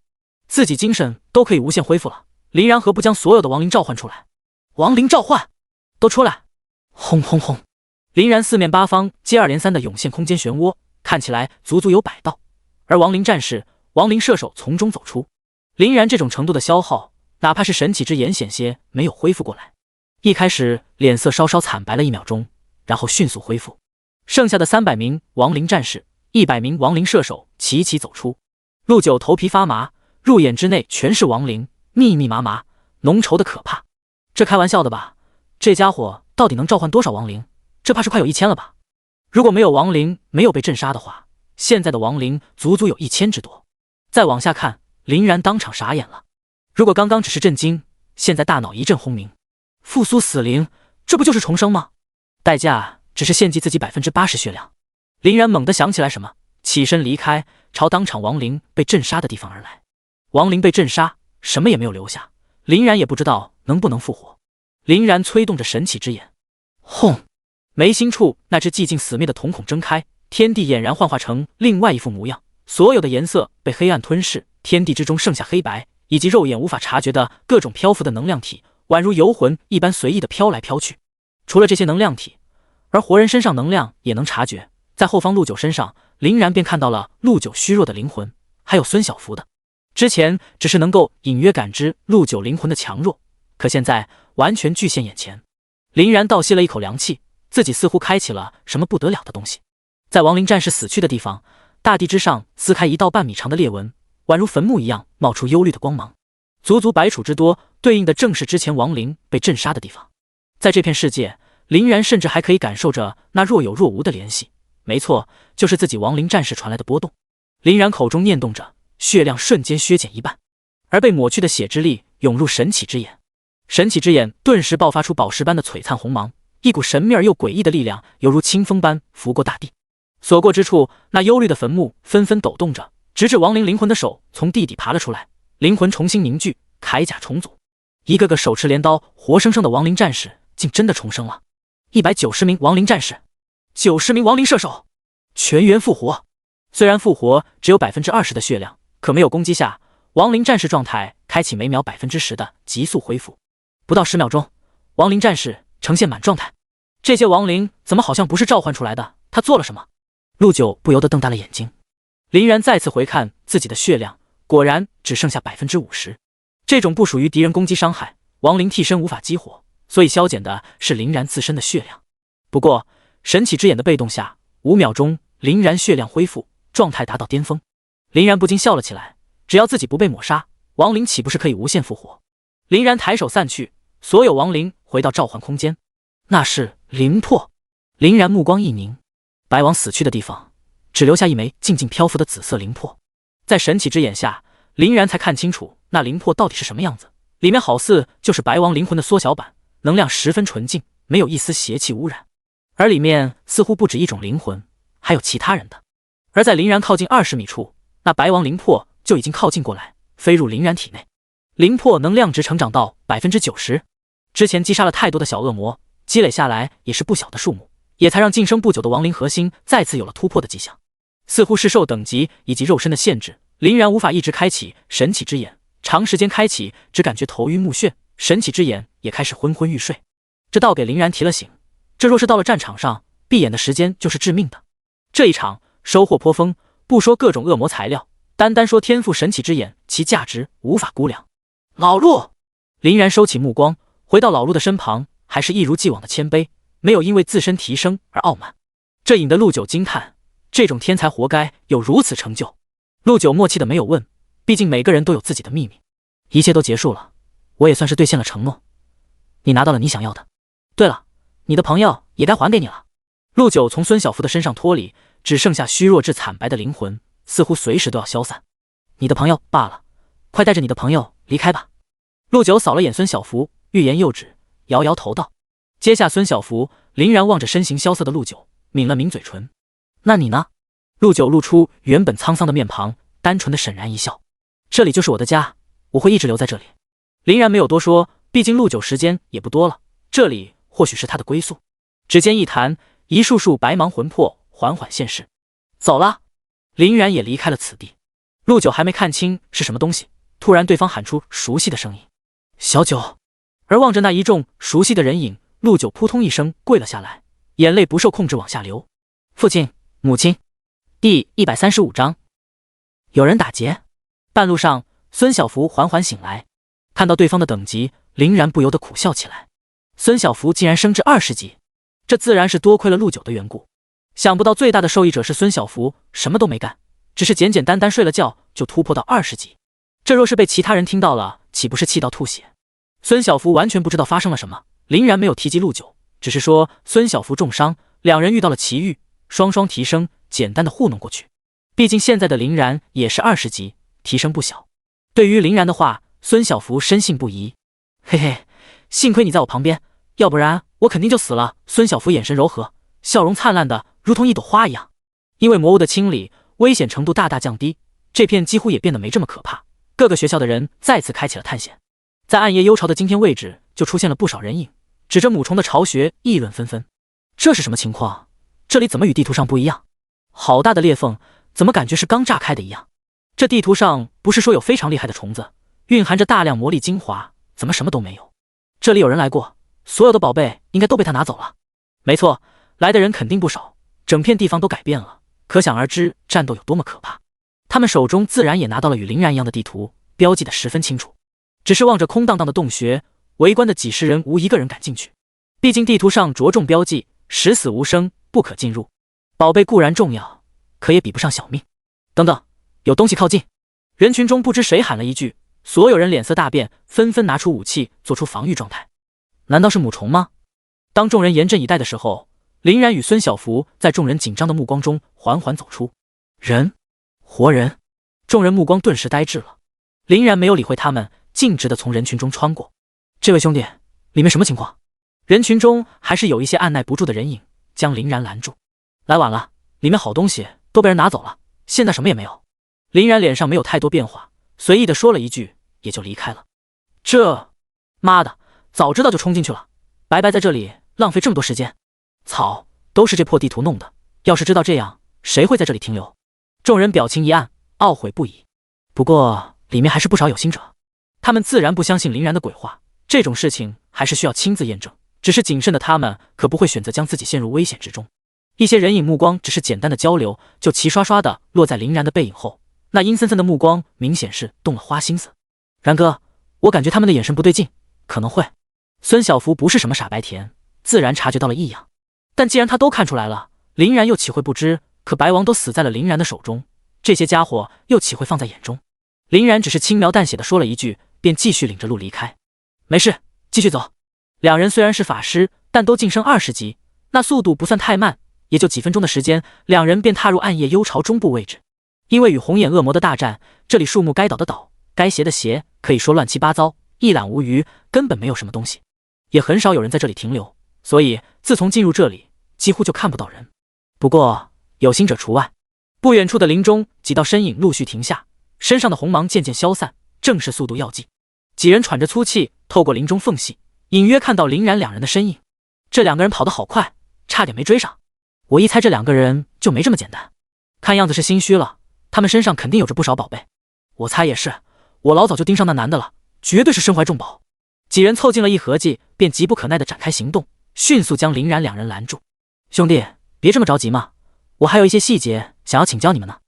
自己精神都可以无限恢复了，林然何不将所有的亡灵召唤出来？亡灵召唤，都出来！轰轰轰！林然四面八方接二连三的涌现空间漩涡，看起来足足有100道。而亡灵战士、亡灵射手从中走出。林然这种程度的消耗，哪怕是神奇之眼险些没有恢复过来。一开始脸色稍稍惨白了1秒钟，然后迅速恢复。剩下的300名亡灵战士、100名亡灵射手齐齐走出。陆九头皮发麻，入眼之内全是亡灵，密密麻麻，浓稠的可怕。这开玩笑的吧？这家伙到底能召唤多少亡灵？这怕是快有1000了吧？如果没有亡灵没有被震杀的话，现在的亡灵足足有1000之多。再往下看，林然当场傻眼了。如果刚刚只是震惊，现在大脑一阵轰鸣。复苏死灵，这不就是重生吗？代价只是献祭自己 80% 血量。林然猛地想起来什么，起身离开，朝当场亡灵被震杀的地方而来。亡灵被震杀，什么也没有留下，林然也不知道能不能复活。林然催动着神奇之眼，轰！眉心处那只寂静死灭的瞳孔睁开，天地俨然幻化成另外一副模样，所有的颜色被黑暗吞噬，天地之中剩下黑白，以及肉眼无法察觉的各种漂浮的能量体，宛如游魂一般随意的飘来飘去。除了这些能量体，而活人身上能量也能察觉。在后方陆九身上，林然便看到了陆九虚弱的灵魂，还有孙小福的。之前只是能够隐约感知陆九灵魂的强弱，可现在完全具现眼前。林然倒吸了一口凉气，自己似乎开启了什么不得了的东西。在亡灵战士死去的地方，大地之上撕开1道半米长的裂纹，宛如坟墓一样冒出幽绿的光芒，足足100处之多，对应的正是之前亡灵被震杀的地方。在这片世界，林然甚至还可以感受着那若有若无的联系，没错，就是自己亡灵战士传来的波动。林然口中念动着，血量瞬间削减一半，而被抹去的血之力涌入神启之眼，神启之眼顿时爆发出宝石般的璀璨红芒，一股神秘而又诡异的力量犹如清风般拂过大地。所过之处，那幽绿的坟墓纷纷抖动着，直至亡灵灵魂的手从地底爬了出来，灵魂重新凝聚，铠甲重组。一个个手持镰刀活生生的亡灵战士竟真的重生了。190名亡灵战士，90名亡灵射手，全员复活。虽然复活只有 20% 的血量，可没有攻击下，亡灵战士状态开启每秒 10% 的急速恢复。不到10秒钟，亡灵战士呈现满状态。这些亡灵怎么好像不是召唤出来的？他做了什么？陆九不由得瞪大了眼睛。林然再次回看自己的血量，果然只剩下 50%。这种不属于敌人攻击伤害，亡灵替身无法激活，所以消减的是林然自身的血量。不过神启之眼的被动下，5秒钟林然血量恢复，状态达到巅峰。林然不禁笑了起来，只要自己不被抹杀，亡灵岂不是可以无限复活？林然抬手散去，所有亡灵回到召唤空间。那是灵魄。林然目光一凝，白王死去的地方只留下一枚静静漂浮的紫色灵魄。在神启之眼下，林然才看清楚那灵魄到底是什么样子，里面好似就是白王灵魂的缩小版，能量十分纯净，没有一丝邪气污染。而里面似乎不止一种灵魂，还有其他人的。而在林然靠近20米处，那白王灵魄就已经靠近过来，飞入林然体内。灵魄能量值成长到 90%。之前击杀了太多的小恶魔，积累下来也是不小的数目，也才让晋升不久的亡灵核心再次有了突破的迹象。似乎是受等级以及肉身的限制，林然无法一直开启神启之眼，长时间开启只感觉头晕目眩，神启之眼也开始昏昏欲睡。这倒给林然提了醒，这若是到了战场上，闭眼的时间就是致命的。这一场收获颇丰，不说各种恶魔材料，单单说天赋神启之眼，其价值无法估量。老陆，林然收起目光，回到老陆的身旁，还是一如既往的谦卑，没有因为自身提升而傲慢。这引得陆九惊叹，这种天才活该有如此成就。陆九默契的没有问，毕竟每个人都有自己的秘密。一切都结束了，我也算是兑现了承诺，你拿到了你想要的。对了，你的朋友也该还给你了。陆九从孙小福的身上脱离，只剩下虚弱至惨白的灵魂，似乎随时都要消散。你的朋友罢了，快带着你的朋友离开吧。陆九扫了眼孙小福，欲言又止，摇摇头道。接下孙小福，林然望着身形萧瑟的陆九，抿了抿嘴唇。那你呢？陆九露出原本沧桑的面庞，单纯的沈然一笑。这里就是我的家，我会一直留在这里。林然没有多说，毕竟陆九时间也不多了，这里或许是他的归宿。指尖一弹，一束束白芒魂魄缓缓现世。走了。林然也离开了此地。陆九还没看清是什么东西，突然对方喊出熟悉的声音：小九。而望着那一众熟悉的人影，陆九扑通一声跪了下来，眼泪不受控制往下流。父亲，母亲。第135章，有人打劫。半路上，孙小福缓缓醒来，看到对方的等级，林然不由得苦笑起来。孙小福竟然升至20级，这自然是多亏了陆九的缘故。想不到最大的受益者是孙小福，什么都没干，只是简简单单睡了觉就突破到20级。这若是被其他人听到了，岂不是气到吐血？孙小福完全不知道发生了什么，林然没有提及陆九，只是说孙小福重伤，两人遇到了奇遇，双双提升，简单的糊弄过去。毕竟现在的林然也是20级，提升不小。对于林然的话，孙小福深信不疑。嘿嘿，幸亏你在我旁边，要不然我肯定就死了。孙小福眼神柔和，笑容灿烂的如同一朵花一样。因为魔物的清理，危险程度大大降低，这片几乎也变得没这么可怕。各个学校的人再次开启了探险，在暗夜幽巢的今天位置就出现了不少人影，指着母虫的巢穴议论纷纷。这是什么情况？这里怎么与地图上不一样？好大的裂缝，怎么感觉是刚炸开的一样？这地图上不是说有非常厉害的虫子，蕴含着大量魔力精华，怎么什么都没有？这里有人来过，所有的宝贝应该都被他拿走了。没错，来的人肯定不少，整片地方都改变了，可想而知战斗有多么可怕。他们手中自然也拿到了与林然一样的地图，标记得十分清楚。只是望着空荡荡的洞穴，围观的几十人无一个人敢进去。毕竟地图上着重标记十死无生，不可进入。宝贝固然重要，可也比不上小命。等等，有东西靠近！人群中不知谁喊了一句，所有人脸色大变，纷纷拿出武器做出防御状态。难道是母虫吗？当众人严阵以待的时候，林然与孙小福在众人紧张的目光中缓缓走出。人，活人，众人目光顿时呆滞了。林然没有理会他们，径直地从人群中穿过。这位兄弟，里面什么情况？人群中还是有一些按耐不住的人影，将林然拦住。来晚了，里面好东西都被人拿走了，现在什么也没有。林然脸上没有太多变化，随意地说了一句，也就离开了。妈的，早知道就冲进去了，白白在这里浪费这么多时间。操，都是这破地图弄的，要是知道这样，谁会在这里停留？众人表情一暗，懊悔不已。不过里面还是不少有心者，他们自然不相信林然的鬼话，这种事情还是需要亲自验证。只是谨慎的他们可不会选择将自己陷入危险之中。一些人影目光只是简单的交流，就齐刷刷的落在林然的背影后，那阴森森的目光明显是动了花心思。然哥，我感觉他们的眼神不对劲，可能会……孙小福不是什么傻白甜，自然察觉到了异样。但既然他都看出来了，林然又岂会不知？可白王都死在了林然的手中，这些家伙又岂会放在眼中？林然只是轻描淡写的说了一句，便继续领着路离开。没事，继续走。两人虽然是法师，但都晋升20级，那速度不算太慢，也就几分钟的时间，两人便踏入暗夜幽巢中部位置。因为与红眼恶魔的大战，这里树木该倒的倒，该斜的斜，可以说乱七八糟，一览无余，根本没有什么东西，也很少有人在这里停留，所以自从进入这里，几乎就看不到人。不过有心者除外。不远处的林中，几道身影陆续停下，身上的红芒渐渐消散，正是速度要剂。几人喘着粗气，透过林中缝隙，隐约看到林然两人的身影。这两个人跑得好快，差点没追上。我一猜这两个人就没这么简单，看样子是心虚了，他们身上肯定有着不少宝贝。我猜也是，我老早就盯上那男的了，绝对是身怀重宝。几人凑近了一合计，便急不可耐地展开行动，迅速将林然两人拦住。兄弟，别这么着急嘛，我还有一些细节想要请教你们呢。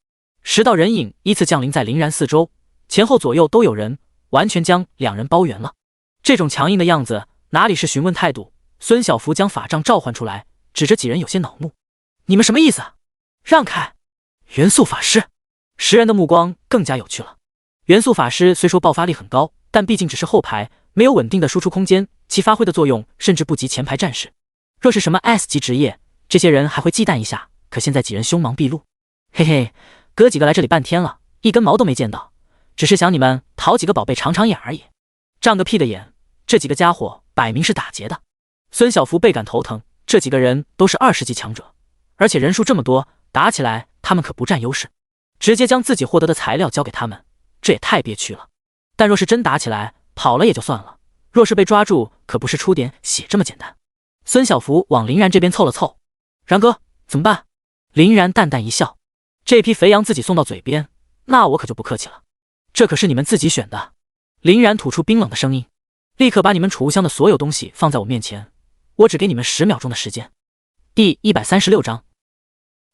10道人影依次降临在林然四周，前后左右都有人，完全将两人包圆了。这种强硬的样子，哪里是询问态度？孙小福将法杖召唤出来，指着几人有些恼怒：“你们什么意思？让开！”元素法师，10人的目光更加有趣了。元素法师虽说爆发力很高，但毕竟只是后排，没有稳定的输出空间，其发挥的作用甚至不及前排战士。若是什么 S 级职业，这些人还会忌惮一下，可现在几人凶芒毕露。嘿嘿，哥几个来这里半天了，一根毛都没见到，只是想你们讨几个宝贝尝尝眼而已。仗个屁的眼，这几个家伙摆明是打劫的。孙小福倍感头疼，这几个人都是20级强者，而且人数这么多，打起来他们可不占优势。直接将自己获得的材料交给他们，这也太憋屈了。但若是真打起来，跑了也就算了，若是被抓住，可不是出点血这么简单。孙小福往林然这边凑了凑：“然哥，怎么办？”林然淡淡一笑：“这批肥羊自己送到嘴边，那我可就不客气了。这可是你们自己选的。”林然吐出冰冷的声音：“立刻把你们储物箱的所有东西放在我面前，我只给你们10秒钟的时间。”第136章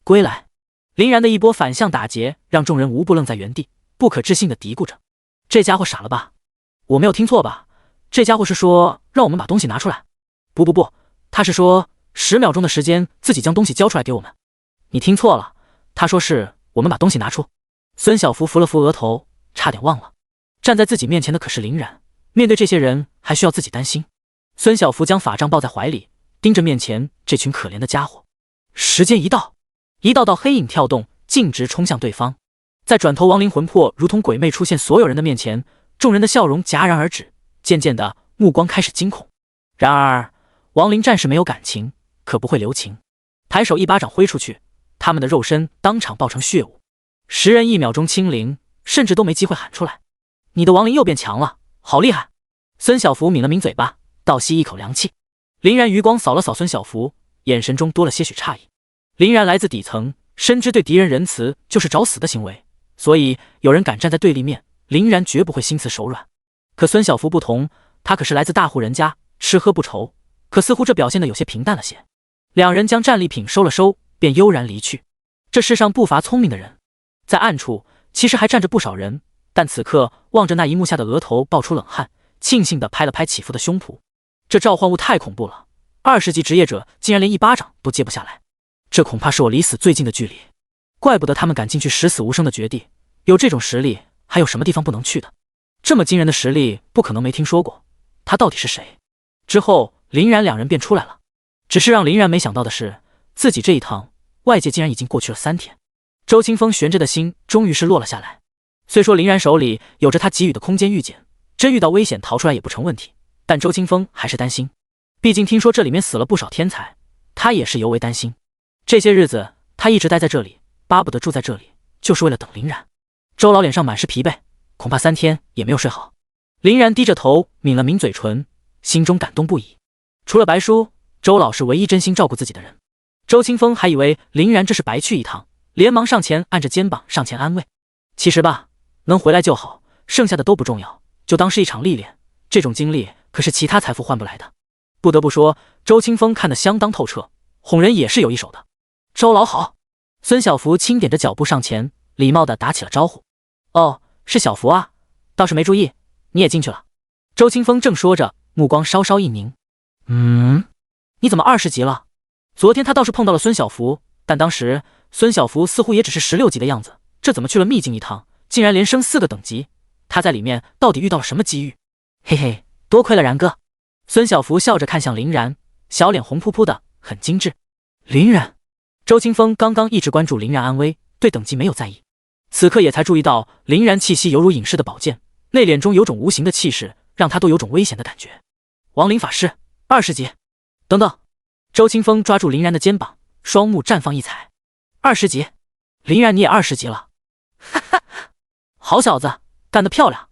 归来。林然的一波反向打劫，让众人无不愣在原地，不可置信地嘀咕着：“这家伙傻了吧？我没有听错吧？这家伙是说让我们把东西拿出来？不，他是说10秒钟的时间自己将东西交出来给我们。你听错了，他说是我们把东西拿出。”孙小福扶了扶额头，差点忘了，站在自己面前的可是林然，面对这些人还需要自己担心。孙小福将法杖抱在怀里，盯着面前这群可怜的家伙。时间一到，一道道黑影跳动，径直冲向对方。在转头亡灵魂魄如同鬼魅出现所有人的面前，众人的笑容戛然而止，渐渐的目光开始惊恐。然而亡灵战士没有感情，可不会留情，抬手一巴掌挥出去，他们的肉身当场爆成血雾。10人1秒钟清零，甚至都没机会喊出来：“你的亡灵又变强了，好厉害！”孙小福抿了抿嘴巴，倒吸一口凉气。林然余光扫了扫孙小福，眼神中多了些许诧异。林然来自底层，深知对敌人仁慈就是找死的行为，所以有人敢站在对立面，林然绝不会心慈手软。可孙小福不同，他可是来自大户人家，吃喝不愁，可似乎这表现得有些平淡了些。两人将战利品收了收，便悠然离去。这世上不乏聪明的人，在暗处其实还站着不少人，但此刻望着那一幕下的额头爆出冷汗，庆幸地拍了拍起伏的胸脯。这召唤物太恐怖了，20级职业者竟然连一巴掌都接不下来，这恐怕是我离死最近的距离。怪不得他们敢进去十死无生的绝地，有这种实力，还有什么地方不能去的？这么惊人的实力，不可能没听说过。他到底是谁？之后林然两人便出来了，只是让林然没想到的是，自己这一趟外界竟然已经过去了3天。周清风悬着的心终于是落了下来。虽说林然手里有着他给予的空间预检，真遇到危险逃出来也不成问题，但周清风还是担心。毕竟听说这里面死了不少天才，他也是尤为担心。这些日子他一直待在这里，巴不得住在这里，就是为了等林然。周老脸上满是疲惫，恐怕3天也没有睡好。林然低着头抿了抿嘴唇，心中感动不已。除了白叔，周老是唯一真心照顾自己的人。周清风还以为林然这是白去一趟，连忙上前按着肩膀上前安慰。其实吧，能回来就好，剩下的都不重要，就当是一场历练。这种经历可是其他财富换不来的。不得不说，周清风看得相当透彻，哄人也是有一手的。周老好。孙小福轻点着脚步上前，礼貌地打起了招呼。哦，是小福啊，倒是没注意，你也进去了。周清风正说着，目光稍稍一凝。你怎么20级了？昨天他倒是碰到了孙小福，但当时孙小福似乎也只是16级的样子，这怎么去了秘境一趟，竟然连升4个等级？他在里面到底遇到了什么机遇？嘿嘿，多亏了然哥。孙小福笑着看向林然，小脸红扑扑的，很精致。林然，周清风刚刚一直关注林然安危，对等级没有在意，此刻也才注意到林然气息犹如隐士的宝剑，内敛中有种无形的气势，让他都有种危险的感觉。亡灵法师20级。等等，周清风抓住林然的肩膀，双目绽放异彩。20级？林然你也20级了？哈哈，好小子，干得漂亮！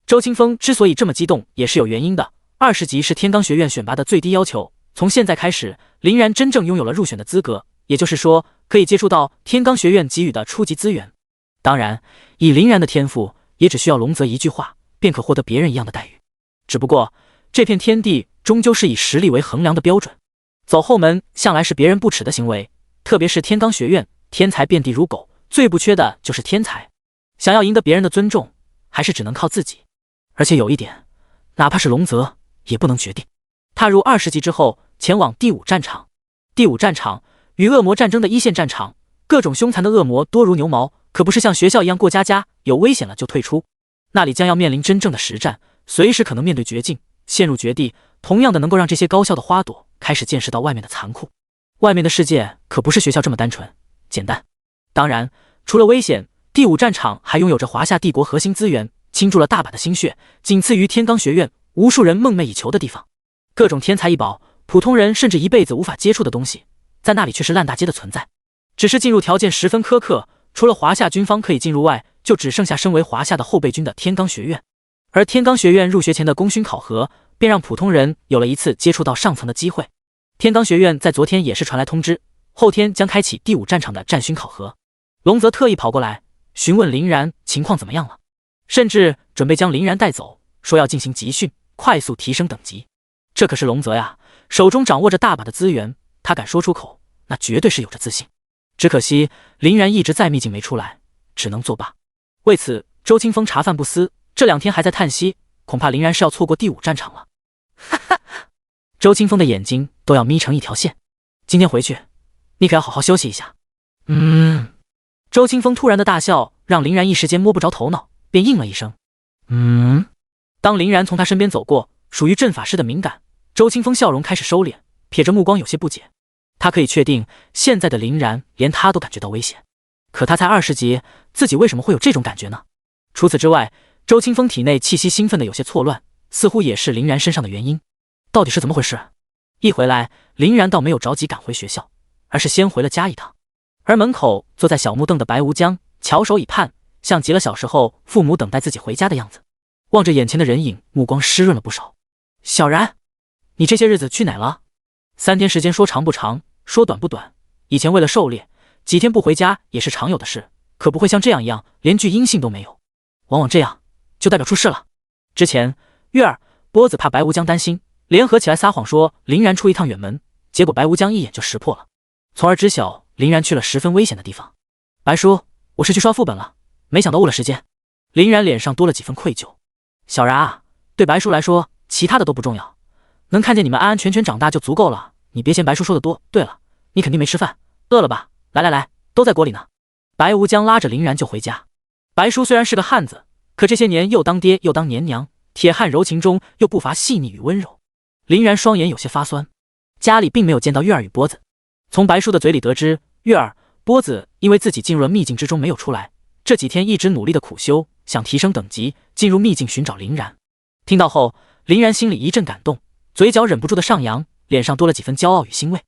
周清风之所以这么激动也是有原因的，20级是天罡学院选拔的最低要求，从现在开始，林然真正拥有了入选的资格，也就是说可以接触到天罡学院给予的初级资源。当然，以林然的天赋，也只需要龙泽一句话，便可获得别人一样的待遇。只不过这片天地终究是以实力为衡量的标准，走后门向来是别人不耻的行为，特别是天罡学院，天才遍地如狗，最不缺的就是天才。想要赢得别人的尊重，还是只能靠自己。而且有一点，哪怕是龙泽也不能决定。踏入20级之后，前往第5战场。第5战场与恶魔战争的一线战场，各种凶残的恶魔多如牛毛，可不是像学校一样过家家，有危险了就退出。那里将要面临真正的实战，随时可能面对绝境，陷入绝地，同样的能够让这些高校的花朵开始见识到外面的残酷。外面的世界可不是学校这么单纯简单。当然，除了危险，第5战场还拥有着华夏帝国核心资源，倾注了大把的心血，仅次于天罡学院，无数人梦寐以求的地方。各种天才异宝，普通人甚至一辈子无法接触的东西，在那里却是烂大街的存在。只是进入条件十分苛刻，除了华夏军方可以进入外，就只剩下身为华夏的后备军的天罡学院。而天罡学院入学前的功勋考核，便让普通人有了一次接触到上层的机会。天罡学院在昨天也是传来通知，后天将开启第5战场的战勋考核。龙泽特意跑过来询问林然情况怎么样了，甚至准备将林然带走，说要进行集训，快速提升等级。这可是龙泽呀，手中掌握着大把的资源，他敢说出口，那绝对是有着自信。只可惜林然一直在秘境没出来，只能作罢。为此，周清风茶饭不思，这2天还在叹息，恐怕林然是要错过第5战场了。哈哈，周清风的眼睛都要眯成一条线。今天回去，你可要好好休息一下。周清风突然的大笑，让林然一时间摸不着头脑，便应了一声。当林然从他身边走过，属于阵法师的敏感，周清风笑容开始收敛，撇着目光有些不解。他可以确定，现在的林然连他都感觉到危险。可他才20级，自己为什么会有这种感觉呢？除此之外，周清风体内气息兴奋的有些错乱，似乎也是林然身上的原因。到底是怎么回事？一回来，林然倒没有着急赶回学校，而是先回了家一趟。而门口坐在小木凳的白无疆翘首以盼，像极了小时候父母等待自己回家的样子。望着眼前的人影，目光湿润了不少。小然，你这些日子去哪了？3天时间说长不长，说短不短。以前为了狩猎，几天不回家也是常有的事，可不会像这样一样，连句音信都没有。往往这样，就代表出事了。之前月儿、波子怕白无疆担心，联合起来撒谎说林然出一趟远门，结果白无疆一眼就识破了，从而知晓林然去了十分危险的地方。白叔，我是去刷副本了，没想到误了时间。林然脸上多了几分愧疚。小然啊，对白叔来说，其他的都不重要，能看见你们安安全全长大就足够了。你别嫌白叔说的多。对了，你肯定没吃饭，饿了吧？来，都在锅里呢。白无疆拉着林然就回家。白叔虽然是个汉子，可这些年又当爹又当年娘，铁汉柔情中又不乏细腻与温柔。林然双眼有些发酸。家里并没有见到月儿与波子，从白叔的嘴里得知，月儿、波子因为自己进入了秘境之中没有出来，这几天一直努力的苦修，想提升等级，进入秘境寻找林然。听到后，林然心里一阵感动，嘴角忍不住的上扬，脸上多了几分骄傲与欣慰。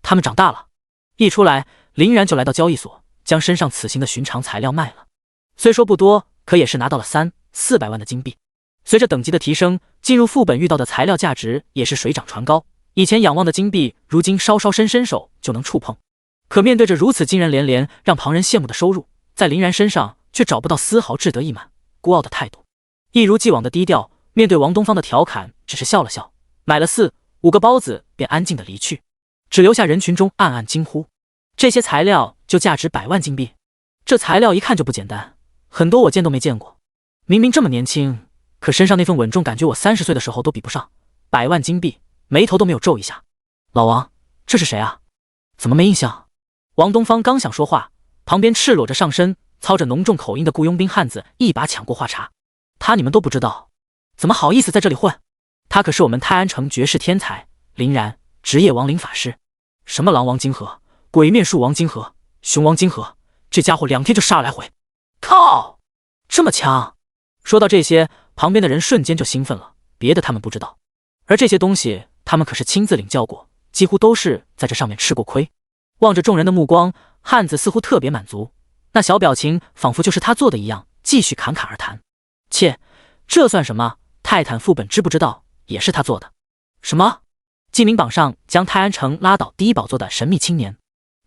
他们长大了。一出来，林然就来到交易所，将身上此行的寻常材料卖了。虽说不多，可也是拿到了300-400万的金币。随着等级的提升，进入副本遇到的材料价值也是水涨船高。以前仰望的金币，如今稍稍伸手就能触碰。可面对着如此惊人连连让旁人羡慕的收入，在林然身上却找不到丝毫志得意满、孤傲的态度，一如既往的低调。面对王东方的调侃，只是笑了笑，买了4-5个包子，便安静的离去，只留下人群中暗暗惊呼：这些材料就价值100万金币？这材料一看就不简单，很多我见都没见过。明明这么年轻，可身上那份稳重感觉我30岁的时候都比不上。100万金币，眉头都没有皱一下。老王，这是谁啊？怎么没印象？王东方刚想说话，旁边赤裸着上身、操着浓重口音的雇佣兵汉子一把抢过话茬：他你们都不知道，怎么好意思在这里混？他可是我们泰安城绝世天才林然，职业亡灵法师。什么狼王金河、鬼面术王金河、熊王金河，这家伙2天就杀了来回。靠，这么强！说到这些，旁边的人瞬间就兴奋了，别的他们不知道，而这些东西他们可是亲自领教过，几乎都是在这上面吃过亏。望着众人的目光，汉子似乎特别满足，那小表情仿佛就是他做的一样，继续侃侃而谈。切，这算什么？泰坦副本知不知道也是他做的？什么？记名榜上将泰安城拉倒第1宝座的神秘青年，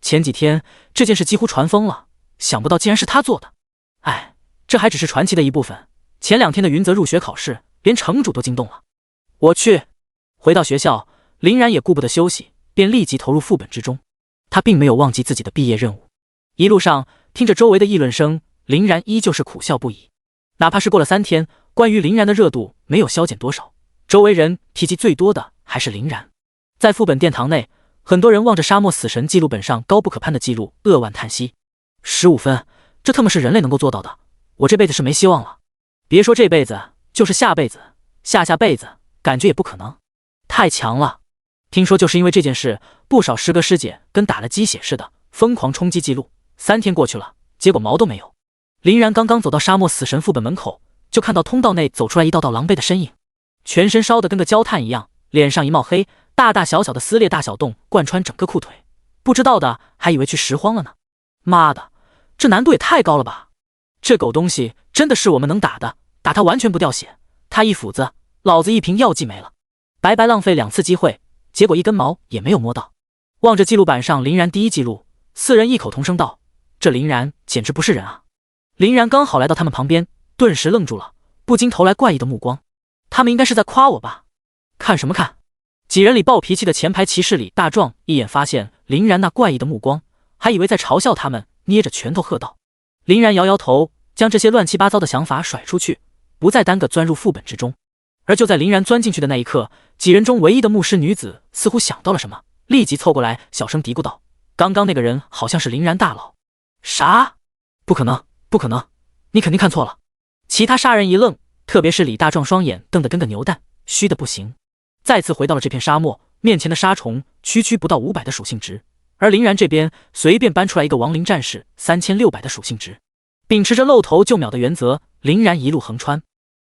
前几天这件事几乎传疯了，想不到竟然是他做的。哎，这还只是传奇的一部分，前2天的云泽入学考试，连城主都惊动了。我去！回到学校，林然也顾不得休息，便立即投入副本之中。他并没有忘记自己的毕业任务。一路上听着周围的议论声，林然依旧是苦笑不已。哪怕是过了3天，关于林然的热度没有消减多少，周围人提及最多的还是林然。在副本殿堂内，很多人望着沙漠死神记录本上高不可攀的记录，扼腕叹息。15分，这他妈是人类能够做到的，我这辈子是没希望了。别说这辈子，就是下辈子、下下辈子，感觉也不可能。太强了！听说就是因为这件事，不少师哥师姐跟打了鸡血似的，疯狂冲击记录。3天过去了，结果毛都没有。林然刚刚走到沙漠死神副本门口，就看到通道内走出来一道道狼狈的身影，全身烧得跟个焦炭一样，脸上一冒黑，大大小小的撕裂大小洞贯穿整个裤腿，不知道的还以为去拾荒了呢。妈的，这难度也太高了吧！这狗东西真的是我们能打的，打他完全不掉血，他一斧子，老子1瓶药剂没了，白白浪费2次机会，结果一根毛也没有摸到。望着记录板上林然第1记录，4人异口同声道：这林然简直不是人啊！林然刚好来到他们旁边，顿时愣住了，不禁投来怪异的目光。他们应该是在夸我吧？看什么看？几人里暴脾气的前排骑士里，大壮一眼发现林然那怪异的目光，还以为在嘲笑他们，捏着拳头喝道。林然摇摇头，将这些乱七八糟的想法甩出去，不再耽搁钻入副本之中。而就在林然钻进去的那一刻，几人中唯一的牧师女子似乎想到了什么，立即凑过来小声嘀咕道：刚刚那个人好像是林然大佬。啥？不可能，不可能，你肯定看错了。其他杀人一愣，特别是李大壮双眼瞪得跟个牛蛋，虚的不行。再次回到了这片沙漠，面前的杀虫区区不到500的属性值，而林然这边随便搬出来一个亡灵战士3600的属性值。秉持着露头就秒的原则，林然一路横穿。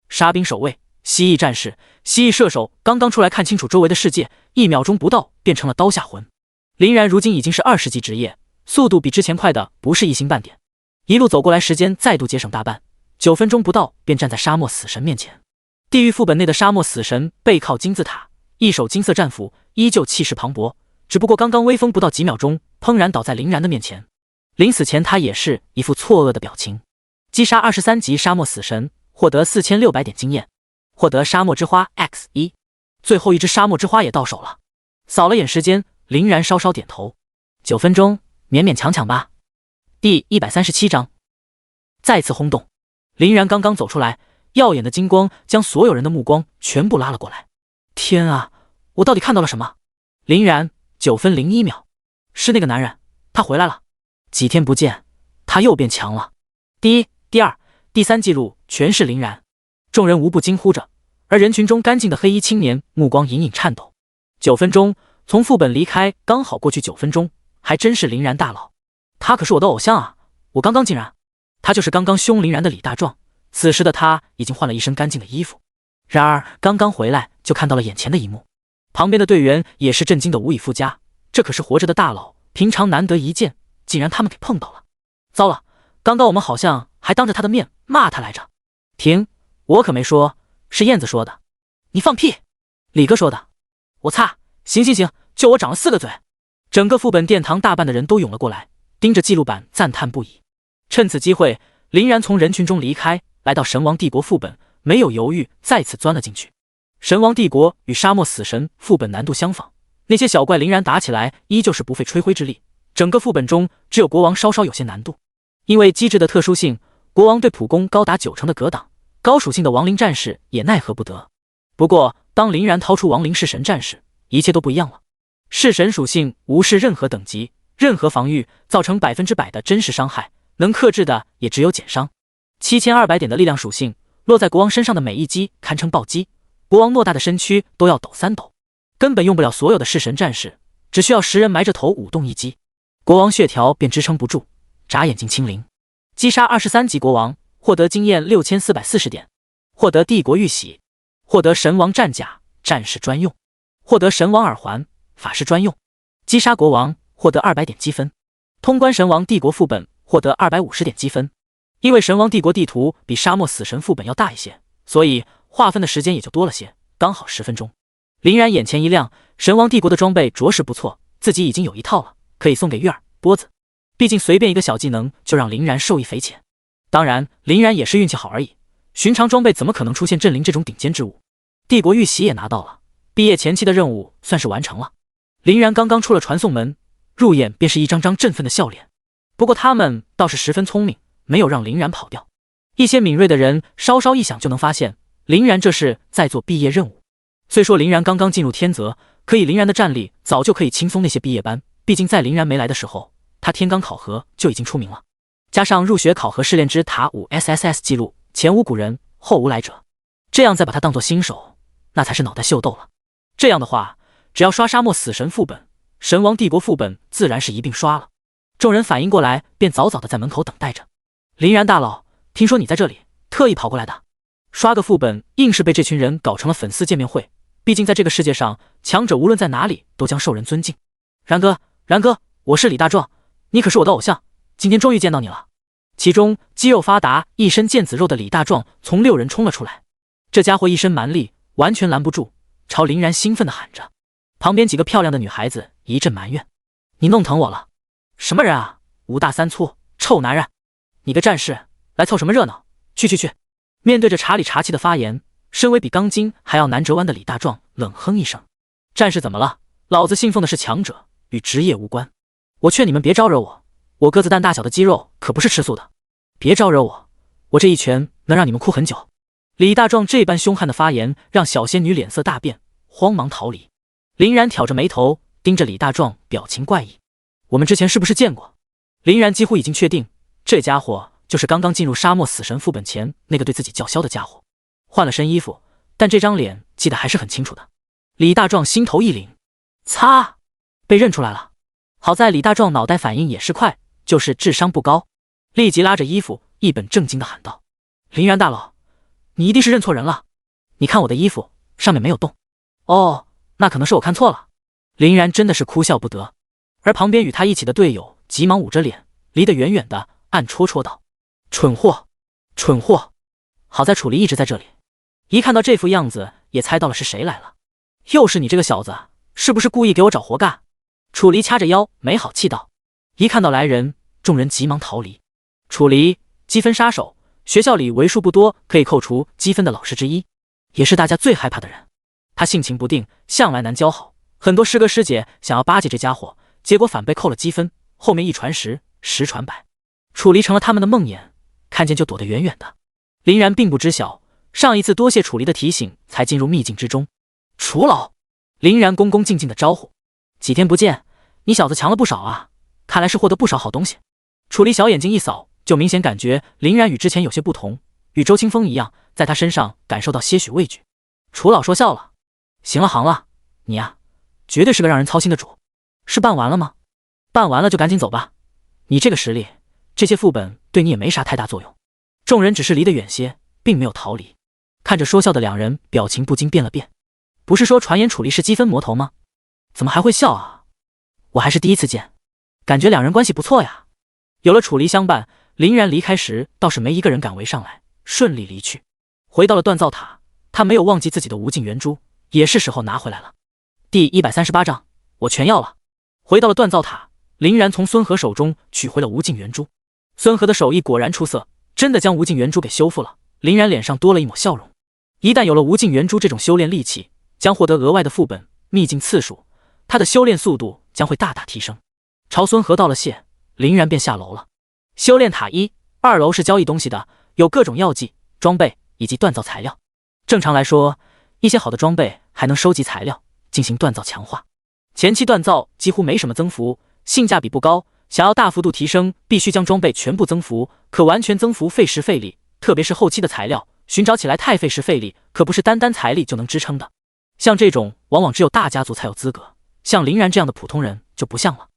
沙兵守卫、蜥蜴战士、蜥蜴射手刚刚出来看清楚周围的世界，1秒钟不到变成了刀下魂。林然如今已经是20级职业，速度比之前快的不是一星半点。一路走过来，时间再度节省大半，9分钟不到便站在沙漠死神面前。地狱副本内的沙漠死神背靠金字塔，一手金色战斧，依旧气势磅礴，只不过刚刚威风不到几秒钟，砰然倒在林然的面前。临死前他也是一副错愕的表情。击杀23级沙漠死神，获得4600点经验，获得沙漠之花 X1， 最后一只沙漠之花也到手了。扫了眼时间，林然稍稍点头，9分钟，勉勉强强吧。第137章再次轰动。林然刚刚走出来，耀眼的金光将所有人的目光全部拉了过来。天啊，我到底看到了什么？林然9分01秒，是那个男人，他回来了。几天不见，他又变强了。第1、第2、第3记录全是林然，众人无不惊呼着。而人群中干净的黑衣青年目光隐隐颤抖。9分钟，从副本离开刚好过去9分钟，还真是林然大佬。他可是我的偶像啊！我刚刚竟然……他就是刚刚凶林然的李大壮，此时的他已经换了一身干净的衣服，然而刚刚回来就看到了眼前的一幕。旁边的队员也是震惊的无以复加，这可是活着的大佬，平常难得一见，竟然他们给碰到了。糟了，刚刚我们好像还当着他的面骂他来着。停，我可没说，是燕子说的。你放屁！李哥说的。我擦，行行行，就我长了4个嘴。整个副本殿堂大半的人都涌了过来，盯着记录板赞叹不已。趁此机会，林然从人群中离开，来到神王帝国副本，没有犹豫，再次钻了进去。神王帝国与沙漠死神副本难度相仿，那些小怪林然打起来依旧是不费吹灰之力。整个副本中只有国王稍稍有些难度，因为机制的特殊性，国王对普攻高达90%的格挡，高属性的亡灵战士也奈何不得。不过当林然掏出亡灵式神战士，一切都不一样了。式神属性无视任何等级、任何防御，造成100%的真实伤害，能克制的也只有减伤。7200点的力量属性落在国王身上的每一击堪称暴击，国王偌大的身躯都要抖3抖，根本用不了所有的式神战士，只需要10人埋着头舞动一击，国王血条便支撑不住，眨眼睛清零。击杀23级国王，获得经验6440点，获得帝国玉玺，获得神王战甲战士专用，获得神王耳环法师专用。击杀国王获得200点积分，通关神王帝国副本获得250点积分。因为神王帝国地图比沙漠死神副本要大一些，所以划分的时间也就多了些，刚好10分钟。林然眼前一亮，神王帝国的装备着实不错，自己已经有一套了，可以送给月儿、波子。毕竟随便一个小技能就让林然受益匪浅。当然，林然也是运气好而已，寻常装备怎么可能出现镇灵这种顶尖之物。帝国玉玺也拿到了，毕业前期的任务算是完成了。林然刚刚出了传送门，入眼便是一张张振奋的笑脸。不过他们倒是十分聪明，没有让林然跑掉。一些敏锐的人稍稍一想就能发现，林然这是在做毕业任务。虽说林然刚刚进入天泽，可以林然的战力早就可以轻松那些毕业班，毕竟在林然没来的时候，他天罡考核就已经出名了。加上入学考核试炼之塔5 SSS 记录，前无古人，后无来者，这样再把他当作新手，那才是脑袋秀逗了。这样的话，只要刷沙漠死神副本，神王帝国副本自然是一并刷了。众人反应过来，便早早的在门口等待着。林然大佬，听说你在这里，特意跑过来的。刷个副本，硬是被这群人搞成了粉丝见面会。毕竟在这个世界上，强者无论在哪里都将受人尊敬。然哥，我是李大壮，你可是我的偶像，今天终于见到你了。其中肌肉发达、一身腱子肉的李大壮从6人冲了出来，这家伙一身蛮力，完全拦不住，朝林然兴奋地喊着。旁边几个漂亮的女孩子一阵埋怨：“你弄疼我了？什么人啊？5大3粗，臭男人！你个战士，来凑什么热闹？去！”面对着茶里茶气的发言，身为比钢筋还要难折弯的李大壮冷哼一声：“战士怎么了？老子信奉的是强者，与职业无关。我劝你们别招惹我，我鸽子蛋大小的肌肉可不是吃素的。别招惹我，我这一拳能让你们哭很久。”李大壮这般凶悍的发言让小仙女脸色大变，慌忙逃离。林然挑着眉头盯着李大壮，表情怪异：“我们之前是不是见过？”林然几乎已经确定，这家伙就是刚刚进入沙漠死神副本前那个对自己叫嚣的家伙。换了身衣服，但这张脸记得还是很清楚的。李大壮心头一凛，擦，被认出来了。好在李大壮脑袋反应也是快，就是智商不高，立即拉着衣服一本正经地喊道：“林然大佬，你一定是认错人了，你看我的衣服上面没有洞。”哦，那可能是我看错了。林然真的是哭笑不得，而旁边与他一起的队友急忙捂着脸，离得远远的，暗戳戳道：“蠢货！好在楚离一直在这里，一看到这副样子也猜到了是谁来了。又是你这个小子，是不是故意给我找活干？”楚离掐着腰没好气道。一看到来人，众人急忙逃离。楚离，积分杀手，学校里为数不多可以扣除积分的老师之一，也是大家最害怕的人。他性情不定，向来难交好，很多师哥师姐想要巴结这家伙，结果反被扣了积分，后面一传十，十传百，楚离成了他们的梦魇，看见就躲得远远的。林然并不知晓，上一次多谢楚离的提醒，才进入秘境之中。楚老，林然恭恭敬敬的招呼：“几天不见，你小子强了不少啊，看来是获得不少好东西。”楚离小眼睛一扫，就明显感觉林然与之前有些不同，与周清风一样，在他身上感受到些许畏惧。楚老说笑了：“行了行了，你呀，绝对是个让人操心的主。是办完了吗？办完了就赶紧走吧，你这个实力，这些副本对你也没啥太大作用。”众人只是离得远些，并没有逃离。看着说笑的两人，表情不禁变了变。不是说传言楚离是积分魔头吗？怎么还会笑啊？我还是第一次见，感觉两人关系不错呀。有了楚离相伴，林然离开时倒是没一个人敢围上来，顺利离去。回到了锻造塔，他没有忘记自己的无尽圆珠，也是时候拿回来了。第138章，我全要了。回到了锻造塔，林然从孙和手中取回了无尽圆珠。孙和的手艺果然出色，真的将无尽圆珠给修复了。林然脸上多了一抹笑容。一旦有了无尽圆珠这种修炼利器，将获得额外的副本秘境次数，他的修炼速度将会大大提升。朝孙和道了谢，林然便下楼了。修炼塔1、2楼是交易东西的，有各种药剂、装备以及锻造材料。正常来说，一些好的装备还能收集材料进行锻造强化。前期锻造几乎没什么增幅，性价比不高，想要大幅度提升，必须将装备全部增幅，可完全增幅费时费力，特别是后期的材料，寻找起来太费时费力，可不是单单财力就能支撑的。像这种往往只有大家族才有资格，像林然这样的普通人就不像了。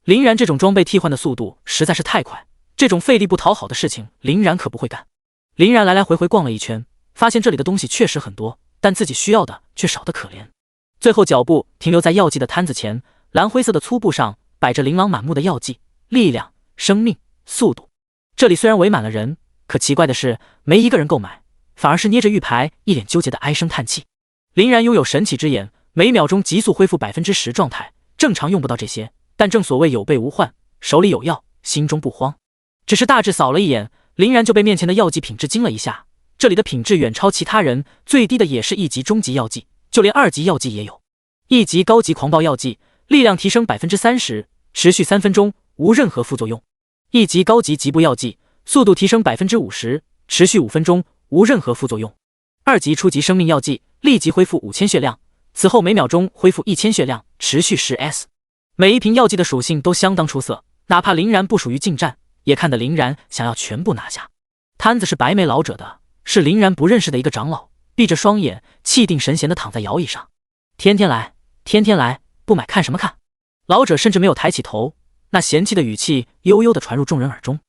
林然这种装备替换的速度实在是太快，这种费力不讨好的事情，林然可不会干。林然来来回回逛了一圈，发现这里的东西确实很多，但自己需要的却少得可怜。最后脚步停留在药剂的摊子前，蓝灰色的粗布上摆着琳琅满目的药剂，力量、生命、速度。这里虽然围满了人，可奇怪的是，没一个人购买，反而是捏着玉牌，一脸纠结的唉声叹气。林然拥有神奇之眼，每秒钟急速恢复10%状态，正常用不到这些，但正所谓有备无患，手里有药，心中不慌。只是大致扫了一眼，林然就被面前的药剂品质惊了一下。这里的品质远超其他人，最低的也是1级中级药剂，就连2级药剂也有。1级高级狂暴药剂，力量提升30%，持续3分钟，无任何副作用。1级高级疾步药剂，速度提升50%，持续5分钟，无任何副作用。2级初级生命药剂，立即恢复5000血量，此后每秒钟恢复1000血量，持续10S。每一瓶药剂的属性都相当出色，哪怕林然不属于近战，也看得林然想要全部拿下。摊子是白眉老者的，是林然不认识的一个长老，闭着双眼，气定神闲地躺在摇椅上。天天来，天天来，不买看什么看？老者甚至没有抬起头，那嫌弃的语气悠悠地传入众人耳中。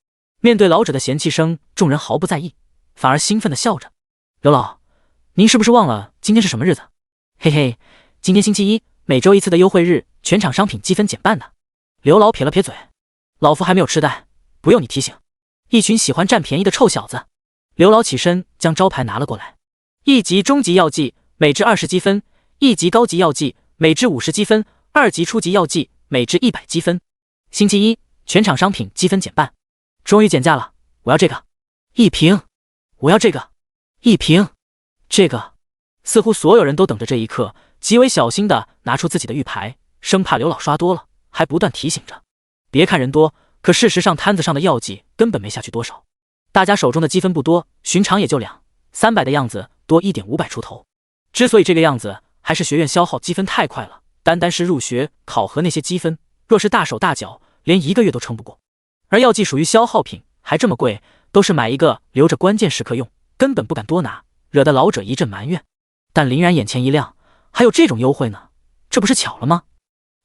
面对老者的嫌弃声，众人毫不在意，反而兴奋地笑着。刘老，您是不是忘了今天是什么日子？嘿嘿，今天星期一，每周一次的优惠日，全场商品积分减半的。刘老撇了撇嘴，老夫还没有痴呆，不用你提醒。一群喜欢占便宜的臭小子。刘老起身将招牌拿了过来。1级中级药剂，每支20积分；1级高级药剂，每支50积分；2级初级药剂，每支100积分。星期一，全场商品积分减半。终于减价了，我要这个1瓶，我要这个1瓶，这个。似乎所有人都等着这一刻，极为小心地拿出自己的玉牌，生怕刘老刷多了，还不断提醒着。别看人多，可事实上摊子上的药剂根本没下去多少。大家手中的积分不多，寻常也就200、300的样子，多一点500出头。之所以这个样子，还是学院消耗积分太快了，单单是入学考核那些积分，若是大手大脚，连1个月都撑不过。而药剂属于消耗品，还这么贵，都是买一个留着关键时刻用，根本不敢多拿，惹得老者一阵埋怨。但林然眼前一亮，还有这种优惠呢，这不是巧了吗？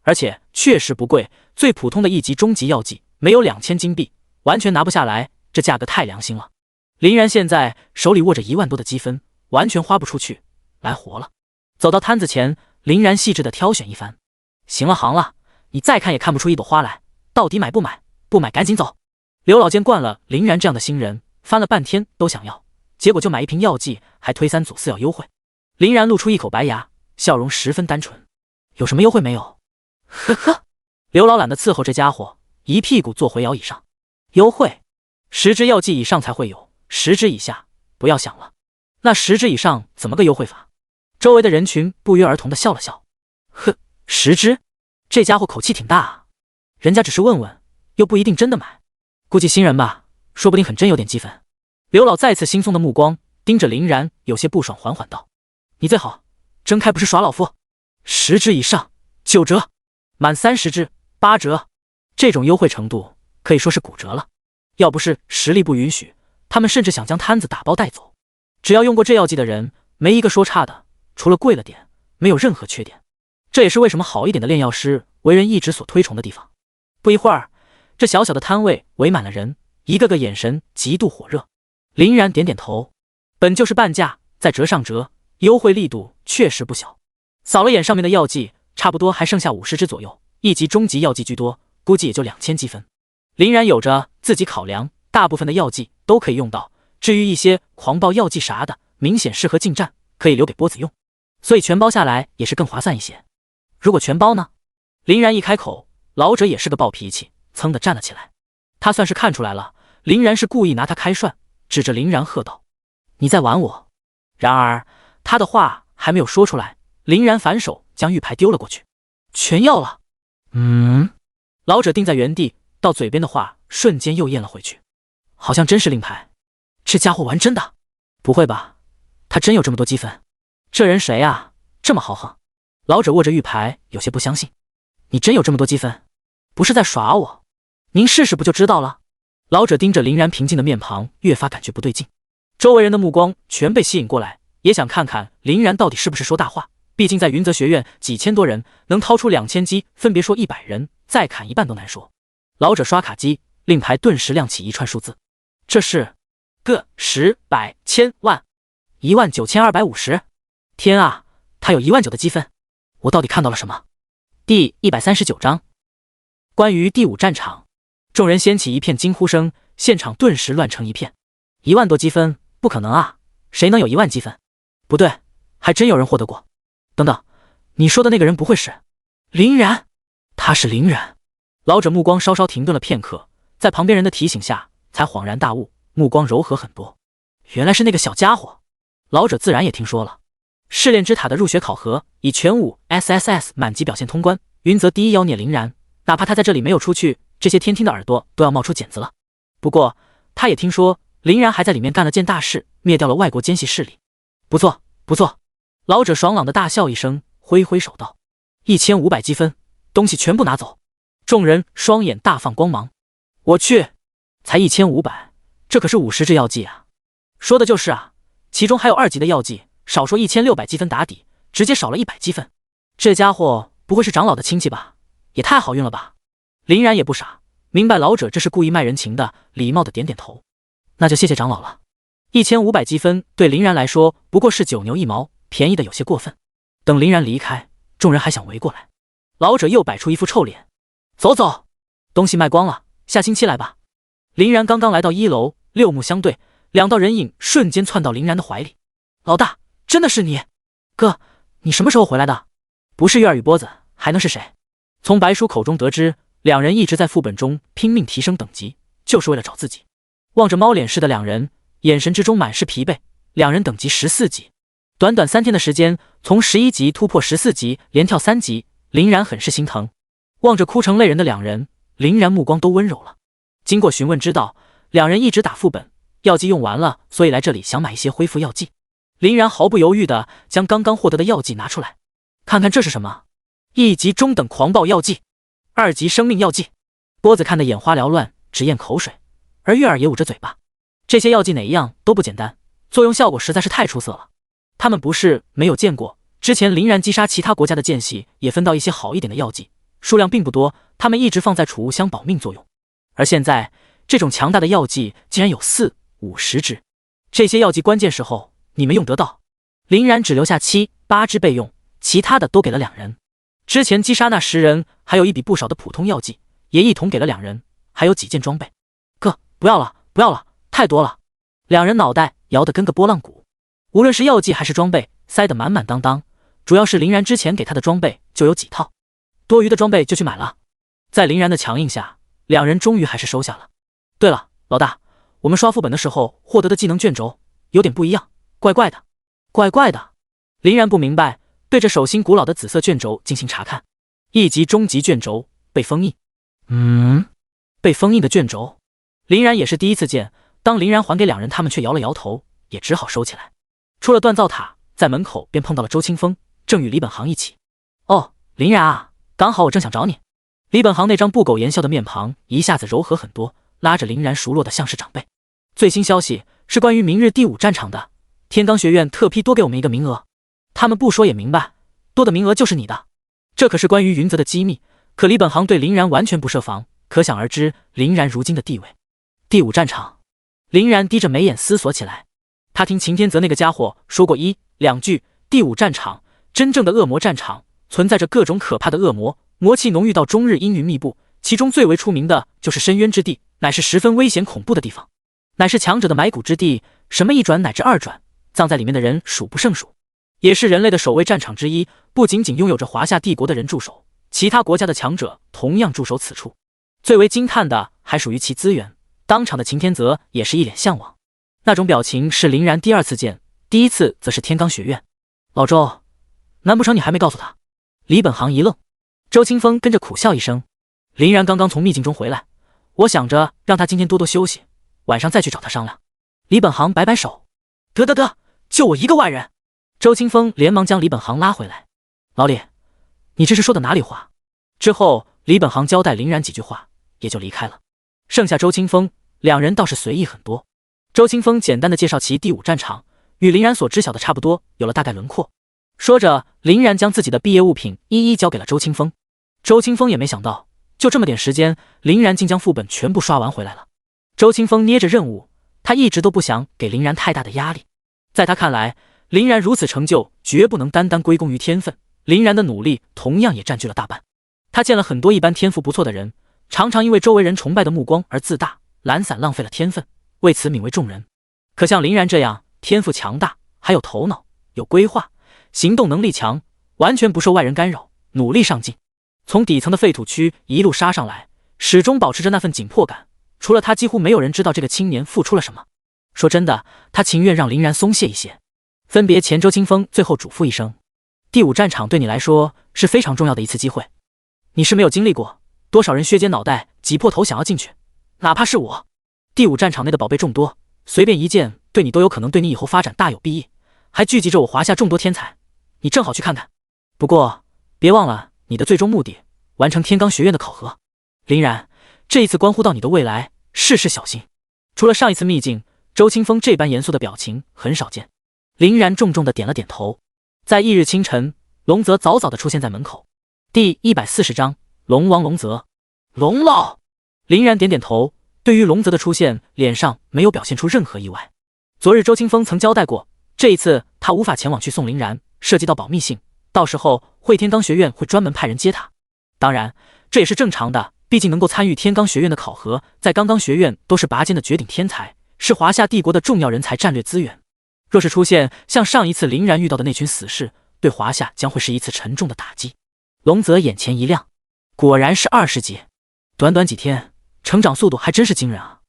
而且确实不贵，最普通的1级中级药剂没有2000金币，完全拿不下来，这价格太良心了。林然现在手里握着1万多的积分，完全花不出去，来活了。走到摊子前，林然细致的挑选一番。行了行了，你再看也看不出一朵花来，到底买不买？不买赶紧走。刘老见惯了林然这样的新人，翻了半天都想要，结果就买1瓶药剂，还推3阻4要优惠。林然露出一口白牙，笑容十分单纯。有什么优惠没有？呵呵。刘老懒得伺候这家伙，一屁股坐回摇椅上。优惠，10支药剂以上才会有，10支以下不要想了。那10支以上怎么个优惠法？周围的人群不约而同地笑了笑。呵，10支？这家伙口气挺大啊。人家只是问问，又不一定真的买。估计新人吧，说不定很真有点积分。刘老再次惺忪的目光盯着林然，有些不爽，缓缓道：你最好睁开，不是耍老夫。10支以上9折，满30支8折，这种优惠程度可以说是骨折了。要不是实力不允许，他们甚至想将摊子打包带走。只要用过这药剂的人，没一个说差的，除了贵了点，没有任何缺点。这也是为什么好一点的炼药师为人一直所推崇的地方。不一会儿，这小小的摊位围满了人，一个个眼神极度火热。林然点点头，本就是半价，再折上折，优惠力度确实不小。扫了眼上面的药剂，差不多还剩下50支左右，一级中级药剂居多，估计也就2000积分。林然有着自己考量，大部分的药剂都可以用到，至于一些狂暴药剂啥的，明显适合近战，可以留给波子用，所以全包下来也是更划算一些。如果全包呢？林然一开口，老者也是个暴脾气，噌地站了起来。他算是看出来了，林然是故意拿他开涮，指着林然喝道：“你在玩我！”然而他的话还没有说出来，林然反手将玉牌丢了过去，全要了。老者定在原地，到嘴边的话瞬间又咽了回去。好像真是令牌，这家伙玩真的？不会吧，他真有这么多积分？这人谁啊，这么豪横？老者握着玉牌，有些不相信。你真有这么多积分？不是在耍我？您试试不就知道了？老者盯着林然平静的面庞，越发感觉不对劲。周围人的目光全被吸引过来，也想看看林然到底是不是说大话。毕竟在云泽学院几千多人，能掏出2000积分，别说100人，再砍一半都难说。老者刷卡机，令牌顿时亮起一串数字，这是个10、100、千、万，19250。天啊，他有19000的积分，我到底看到了什么？第139章，关于第5战场，众人掀起一片惊呼声，现场顿时乱成一片。1万多积分，不可能啊！谁能有1万积分？不对，还真有人获得过。等等，你说的那个人不会是林然？他是林然。老者目光稍稍停顿了片刻，在旁边人的提醒下，才恍然大悟，目光柔和很多。原来是那个小家伙。老者自然也听说了。试炼之塔的入学考核以全5 SSS 满级表现通关，云泽第一妖孽林然，哪怕他在这里没有出去，这些天听的耳朵都要冒出茧子了。不过他也听说林然还在里面干了件大事，灭掉了外国奸细势力。不错不错，老者爽朗的大笑一声，挥挥手道：“1500积分，东西全部拿走。”众人双眼大放光芒。我去，才1500，这可是50支药剂啊！说的就是啊，其中还有2级的药剂，少说1600积分打底，直接少了100积分。这家伙不会是长老的亲戚吧？也太好运了吧！林然也不傻，明白老者这是故意卖人情的，礼貌的点点头。那就谢谢长老了。1500积分对林然来说不过是9牛1毛，便宜的有些过分。等林然离开，众人还想围过来，老者又摆出一副臭脸。走走，东西卖光了，下星期来吧。林然刚刚来到1楼，六目相对，2道人影瞬间窜到林然的怀里。老大，真的是你？哥，你什么时候回来的？不是月儿与波子，还能是谁？从白叔口中得知，2人一直在副本中拼命提升等级，就是为了找自己。望着猫脸似的2人，眼神之中满是疲惫。2人等级14级，短短3天的时间，从11级突破14级，连跳3级，林然很是心疼。望着哭成泪人的2人，林然目光都温柔了。经过询问知道，2人一直打副本，药剂用完了，所以来这里想买一些恢复药剂。林然毫不犹豫地将刚刚获得的药剂拿出来，看看这是什么？1级中等狂暴药剂，2级生命药剂。波子看得眼花缭乱，直咽口水，而月儿也捂着嘴巴。这些药剂哪一样都不简单，作用效果实在是太出色了。他们不是没有见过，之前林然击杀其他国家的间隙也分到一些好一点的药剂，数量并不多，他们一直放在储物箱保命作用。而现在这种强大的药剂竟然有4、50支，这些药剂关键时候你们用得到。林然只留下7、8支备用，其他的都给了2人。之前击杀那10人还有一笔不少的普通药剂，也一同给了2人，还有几件装备。哥，不要了不要了，太多了。2人脑袋摇得跟个拨浪鼓，无论是药剂还是装备，塞得满满当当，主要是林然之前给他的装备就有几套，多余的装备就去买了。在林然的强硬下，2人终于还是收下了。对了，老大，我们刷副本的时候获得的技能卷轴有点不一样，怪怪的。怪怪的？林然不明白，对着手心古老的紫色卷轴进行查看。1级终极卷轴被封印。被封印的卷轴，林然也是第一次见。当林然还给2人，他们却摇了摇头，也只好收起来。出了锻造塔，在门口便碰到了周清风，正与李本行一起。哦，林然啊，刚好我正想找你。李本行那张不苟言笑的面庞一下子柔和很多，拉着林然熟络的像是长辈。最新消息是关于明日第5战场的，天罡学院特批多给我们1个名额。他们不说也明白，多的名额就是你的。这可是关于云泽的机密，可李本行对林然完全不设防，可想而知林然如今的地位。第5战场，林然低着眉眼思索起来。他听秦天泽那个家伙说过一两句，第5战场，真正的恶魔战场，存在着各种可怕的恶魔，魔气浓郁到终日阴云密布，其中最为出名的就是深渊之地，乃是十分危险恐怖的地方，乃是强者的埋骨之地，什么1转乃至2转，葬在里面的人数不胜数，也是人类的守卫战场之一。不仅仅拥有着华夏帝国的人驻守，其他国家的强者同样驻守此处。最为惊叹的还属于其资源，当场的秦天泽也是一脸向往，那种表情是林然第2次见，第1次则是天罡学院。老周，难不成你还没告诉他？李本行一愣，周清风跟着苦笑一声。林然刚刚从秘境中回来，我想着让他今天多多休息，晚上再去找他商量。李本行摆摆手，得，就我一个外人。周清风连忙将李本行拉回来。老李，你这是说的哪里话？之后李本行交代林然几句话，也就离开了。剩下周清风，两人倒是随意很多。周清风简单的介绍其第5战场，与林然所知晓的差不多，有了大概轮廓。说着，林然将自己的毕业物品一一交给了周清风。周清风也没想到，就这么点时间，林然竟将副本全部刷完回来了。周清风捏着任务，他一直都不想给林然太大的压力。在他看来，林然如此成就，绝不能单单归功于天分，林然的努力同样也占据了大半。他见了很多一般天赋不错的人，常常因为周围人崇拜的目光而自大，懒散浪费了天分，为此泯为众人。可像林然这样天赋强大，还有头脑，有规划，行动能力强，完全不受外人干扰，努力上进，从底层的废土区一路杀上来，始终保持着那份紧迫感。除了他，几乎没有人知道这个青年付出了什么。说真的，他情愿让林然松懈一些。分别前，周清风最后嘱咐一声，第5战场对你来说是非常重要的一次机会，你是没有经历过，多少人削尖脑袋挤破头想要进去，哪怕是我。第5战场内的宝贝众多，随便一件对你都有可能对你以后发展大有裨益，还聚集着我华夏众多天才，你正好去看看。不过别忘了你的最终目的，完成天罡学院的考核。林然，这一次关乎到你的未来，事事小心。除了上一次秘境，周清风这般严肃的表情很少见。林然重重的点了点头。在翌日清晨，龙泽早早的出现在门口。第140章龙王龙泽。龙老。林然点点头，对于龙泽的出现，脸上没有表现出任何意外。昨日周清风曾交代过，这一次他无法前往去送林然，涉及到保密性，到时候会天罡学院会专门派人接他。当然这也是正常的，毕竟能够参与天罡学院的考核，在刚刚学院都是拔尖的绝顶天才，是华夏帝国的重要人才战略资源。若是出现像上一次林然遇到的那群死士，对华夏将会是一次沉重的打击。龙泽眼前一亮，果然是20级，短短几天，成长速度还真是惊人啊！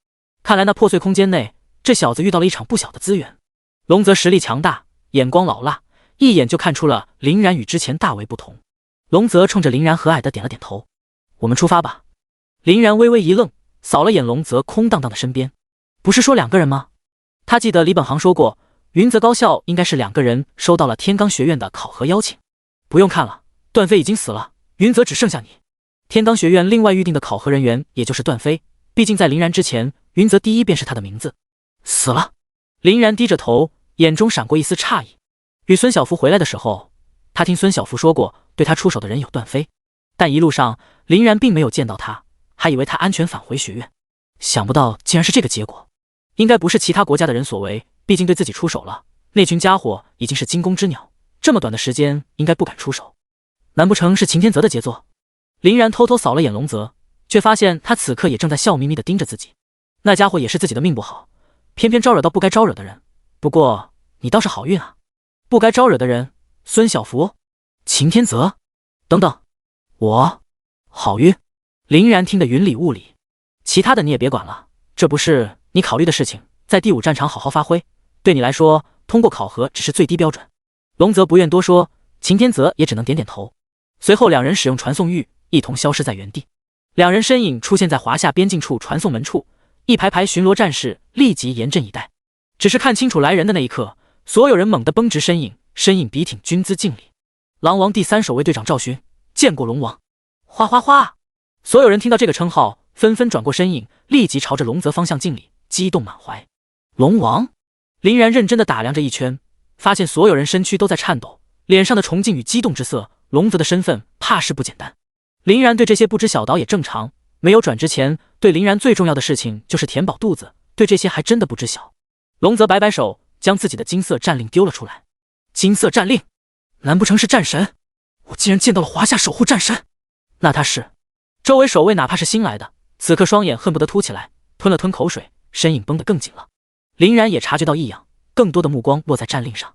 看来那破碎空间内，这小子遇到了一场不小的资源。龙泽实力强大，眼光老辣，一眼就看出了林然与之前大为不同。龙泽冲着林然和蔼的点了点头，我们出发吧。林然微微一愣，扫了眼龙泽空荡荡的身边，不是说2个人吗？他记得李本行说过，云泽高校应该是2个人收到了天罡学院的考核邀请。不用看了，段飞已经死了，云泽只剩下你。天罡学院另外预定的考核人员也就是段飞，毕竟在林然之前，云泽第一便是他的名字。死了。林然低着头，眼中闪过一丝诧异。与孙小福回来的时候，他听孙小福说过，对他出手的人有段飞，但一路上林然并没有见到他，还以为他安全返回学院，想不到竟然是这个结果。应该不是其他国家的人所为，毕竟对自己出手了，那群家伙已经是惊弓之鸟，这么短的时间应该不敢出手。难不成是秦天泽的杰作？林然偷偷扫了眼龙泽，却发现他此刻也正在笑眯眯地盯着自己。那家伙也是自己的命不好，偏偏招惹到不该招惹的人。不过你倒是好运啊，不该招惹的人，孙小福、秦天泽等等，我好运。林然听得云里雾里，其他的你也别管了，这不是你考虑的事情，在第5战场好好发挥，对你来说通过考核只是最低标准。龙泽不愿多说，秦天泽也只能点点头。随后2人使用传送玉一同消失在原地，2人身影出现在华夏边境处传送门处，一排排巡逻战士立即严阵以待。只是看清楚来人的那一刻，所有人猛地绷直身影笔挺军姿敬礼。狼王第3守卫队长赵勋见过龙王。哗哗哗，所有人听到这个称号，纷纷转过身影，立即朝着龙泽方向敬礼，激动满怀。龙王。林然认真地打量着一圈，发现所有人身躯都在颤抖，脸上的崇敬与激动之色，龙泽的身份怕是不简单。林然对这些不知小道也正常，没有转之前，对林然最重要的事情就是填饱肚子，对这些还真的不知晓。龙泽摆摆手，将自己的金色战令丢了出来。金色战令？难不成是战神？我竟然见到了华夏守护战神！那他是……周围守卫哪怕是新来的，此刻双眼恨不得凸起来，吞了吞口水，身影绷得更紧了。林然也察觉到异样，更多的目光落在战令上。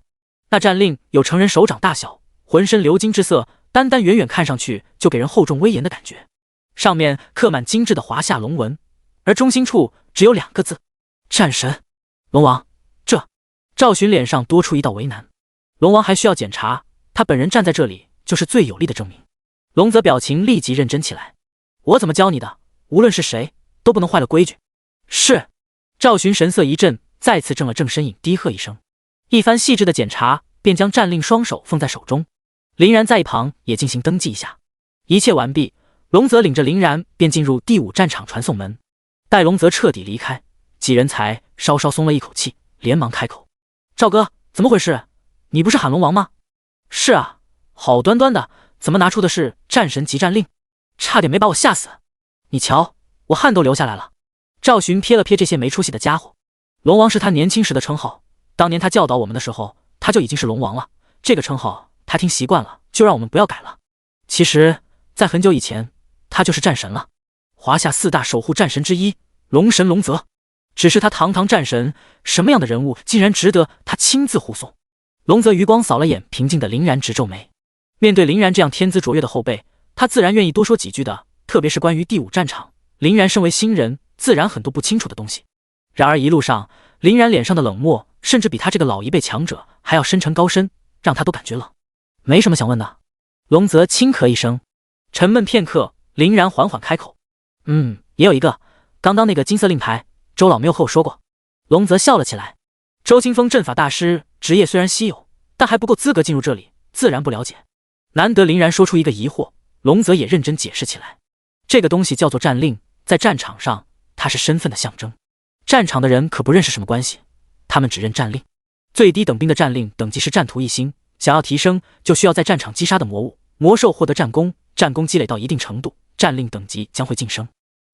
那战令有成人手掌大小，浑身鎏金之色，单单远远看上去就给人厚重威严的感觉。上面刻满精致的华夏龙纹，而中心处只有2个字：战神。龙王，这……赵寻脸上多出一道为难。龙王还需要检查，他本人站在这里就是最有力的证明。龙泽表情立即认真起来。我怎么教你的？无论是谁，都不能坏了规矩。是。赵寻神色一震，再次正了正身影，低喝一声。一番细致的检查，便将战令双手奉在手中。林然在一旁也进行登记一下。一切完毕，龙泽领着林然便进入第5战场传送门。待龙泽彻底离开，几人才稍稍松了一口气，连忙开口：赵哥，怎么回事？你不是喊龙王吗？是啊，好端端的，怎么拿出的是战神级战令？差点没把我吓死。你瞧，我汗都流下来了。赵寻瞥了瞥这些没出息的家伙。龙王是他年轻时的称号，当年他教导我们的时候，他就已经是龙王了。这个称号他听习惯了，就让我们不要改了。其实在很久以前，他就是战神了，华夏4大守护战神之一，龙神龙泽。只是他堂堂战神，什么样的人物竟然值得他亲自护送？龙泽余光扫了眼平静的林然，直皱眉。面对林然这样天资卓越的后辈，他自然愿意多说几句的，特别是关于第5战场，林然身为新人，自然很多不清楚的东西。然而一路上，林然脸上的冷漠，甚至比他这个老一辈强者还要深沉高深，让他都感觉冷。没什么想问的。龙泽轻咳一声，沉闷片刻，林然缓缓开口：也有一个，刚刚那个金色令牌，周老没有和我说过。龙泽笑了起来。周清风阵法大师职业虽然稀有，但还不够资格进入这里，自然不了解。难得林然说出一个疑惑，龙泽也认真解释起来。这个东西叫做战令，在战场上，它是身份的象征。战场的人可不认识什么关系，他们只认战令。最低等兵的战令等级是战徒1星，想要提升，就需要在战场击杀的魔物、魔兽获得战功，战功积累到一定程度，战令等级将会晋升。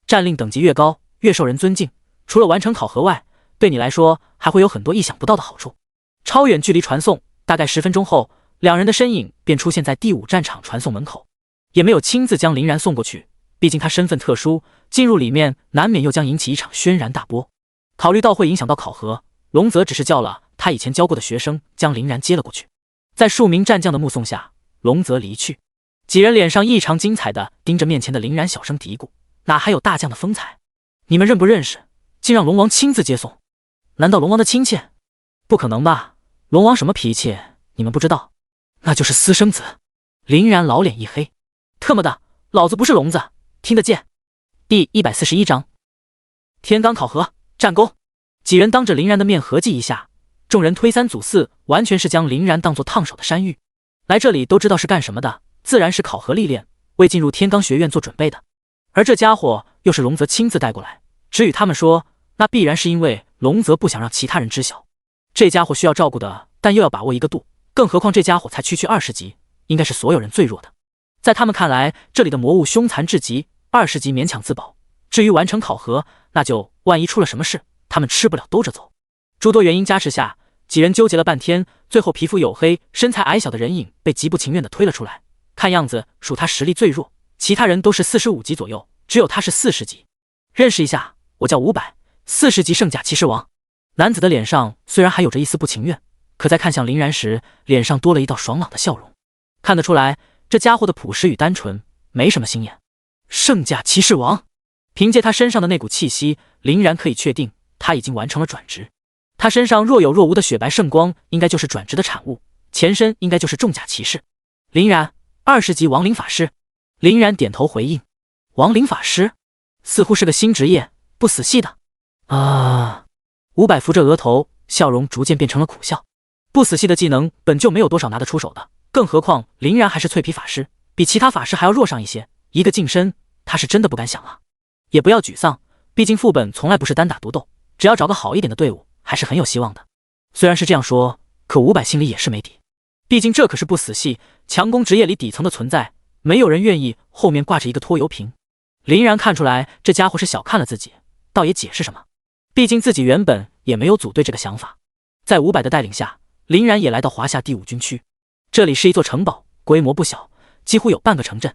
战令等级越高，越受人尊敬，除了完成考核外，对你来说还会有很多意想不到的好处。超远距离传送，大概10分钟后，两人的身影便出现在第5战场传送门口，也没有亲自将林然送过去，毕竟他身份特殊，进入里面难免又将引起一场轩然大波。考虑到会影响到考核，龙泽只是叫了他以前教过的学生将林然接了过去。在数名战将的目送下，龙泽离去。几人脸上异常精彩的盯着面前的林然，小声嘀咕：哪还有大将的风采？你们认不认识？竟让龙王亲自接送？难道龙王的亲戚？不可能吧，龙王什么脾气你们不知道？那就是私生子。林然老脸一黑，特么的，老子不是聋子，听得见。第141章天罡考核战功。几人当着林然的面合计一下，众人推3阻4，完全是将林然当作烫手的山芋。来这里都知道是干什么的，自然是考核历练，为进入天罡学院做准备的。而这家伙又是龙泽亲自带过来，只与他们说，那必然是因为龙泽不想让其他人知晓。这家伙需要照顾的，但又要把握一个度，更何况这家伙才区20级，应该是所有人最弱的。在他们看来，这里的魔物凶残至极，20级勉强自保。至于完成考核，那就万一出了什么事，他们吃不了兜着走。诸多原因加持下，几人纠结了半天，最后皮肤黝黑、身材矮小的人影被极不情愿地推了出来。看样子属他实力最弱，其他人都是45级左右，只有他是40级。认识一下，我叫500，40级圣甲骑士王。男子的脸上虽然还有着一丝不情愿，可在看向林然时，脸上多了一道爽朗的笑容。看得出来，这家伙的朴实与单纯，没什么心眼。圣甲骑士王，凭借他身上的那股气息，林然可以确定他已经完成了转职。他身上若有若无的雪白圣光，应该就是转职的产物，前身应该就是重甲骑士。林然，20级亡灵法师。林然点头回应。亡灵法师似乎是个新职业，不死系的啊。500扶着额头，笑容逐渐变成了苦笑。不死系的技能本就没有多少拿得出手的，更何况林然还是脆皮法师，比其他法师还要弱上一些，一个晋升，他是真的不敢想了。也不要沮丧，毕竟副本从来不是单打独斗，只要找个好一点的队伍，还是很有希望的。虽然是这样说，可500心里也是没底，毕竟这可是不死系强攻职业里底层的存在，没有人愿意后面挂着一个拖油瓶。林然看出来这家伙是小看了自己，倒也解释什么。毕竟自己原本也没有组队这个想法。在伍佰的带领下，林然也来到华夏第5军区。这里是一座城堡，规模不小，几乎有半个城镇。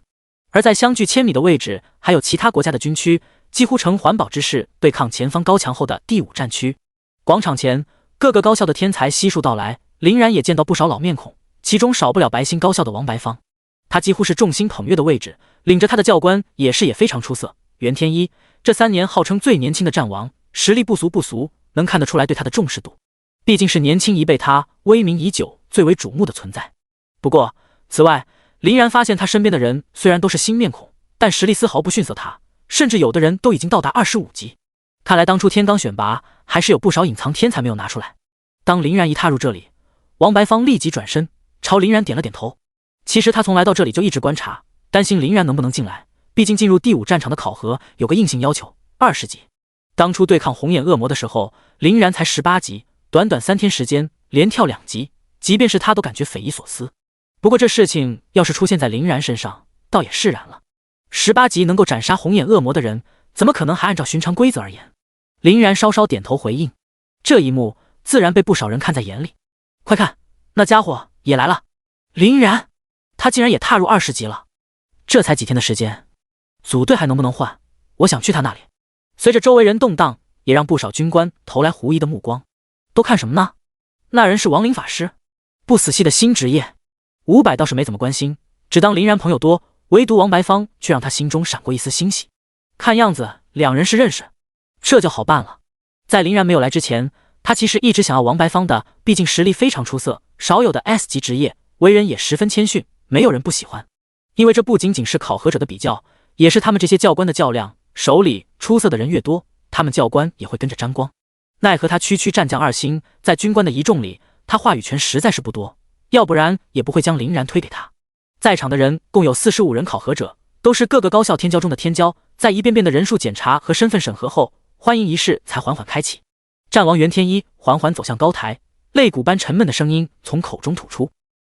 而在相距1000米的位置，还有其他国家的军区，几乎呈环保之势对抗前方高墙后的第5战区。广场前，各个高校的天才悉数到来，林然也见到不少老面孔，其中少不了白星高校的王白芳。他几乎是众星捧月的位置，领着他的教官也非常出色。袁天一这3年号称最年轻的战王，实力不俗，能看得出来对他的重视度。毕竟是年轻一辈他威名已久、最为瞩目的存在。不过，此外，林然发现他身边的人虽然都是新面孔，但实力丝毫不逊色他，甚至有的人都已经到达25级。看来当初天罡选拔还是有不少隐藏天才没有拿出来。当林然一踏入这里，王白芳立即转身朝林然点了点头。其实他从来到这里就一直观察，担心林然能不能进来，毕竟进入第5战场的考核有个硬性要求，20级。当初对抗红眼恶魔的时候，林然才18级，短短3天时间连跳2级，即便是他都感觉匪夷所思。不过这事情要是出现在林然身上，倒也释然了。18级能够斩杀红眼恶魔的人，怎么可能还按照寻常规则而言？林然稍稍点头回应。这一幕自然被不少人看在眼里。快看，那家伙也来了！林然，他竟然也踏入20级了。这才几天的时间，组队还能不能换？我想去他那里。随着周围人动荡，也让不少军官投来狐疑的目光。都看什么呢？那人是亡灵法师，不死系的新职业。伍佰倒是没怎么关心，只当林然朋友多，唯独王白芳却让他心中闪过一丝欣喜。看样子两人是认识，这就好办了。在林然没有来之前，他其实一直想要王白芳的，毕竟实力非常出色，少有的 S 级职业，为人也十分谦逊，没有人不喜欢。因为这不仅仅是考核者的比较，也是他们这些教官的较量，手里出色的人越多，他们教官也会跟着沾光。奈何他区战将2星，在军官的一众里，他话语权实在是不多，要不然也不会将林然推给他。在场的人共有45人考核者，都是各个高校天骄中的天骄，在一遍遍的人数检查和身份审核后，欢迎仪式才缓缓开启。战王袁天一缓缓走向高台，肋骨般沉闷的声音从口中吐出：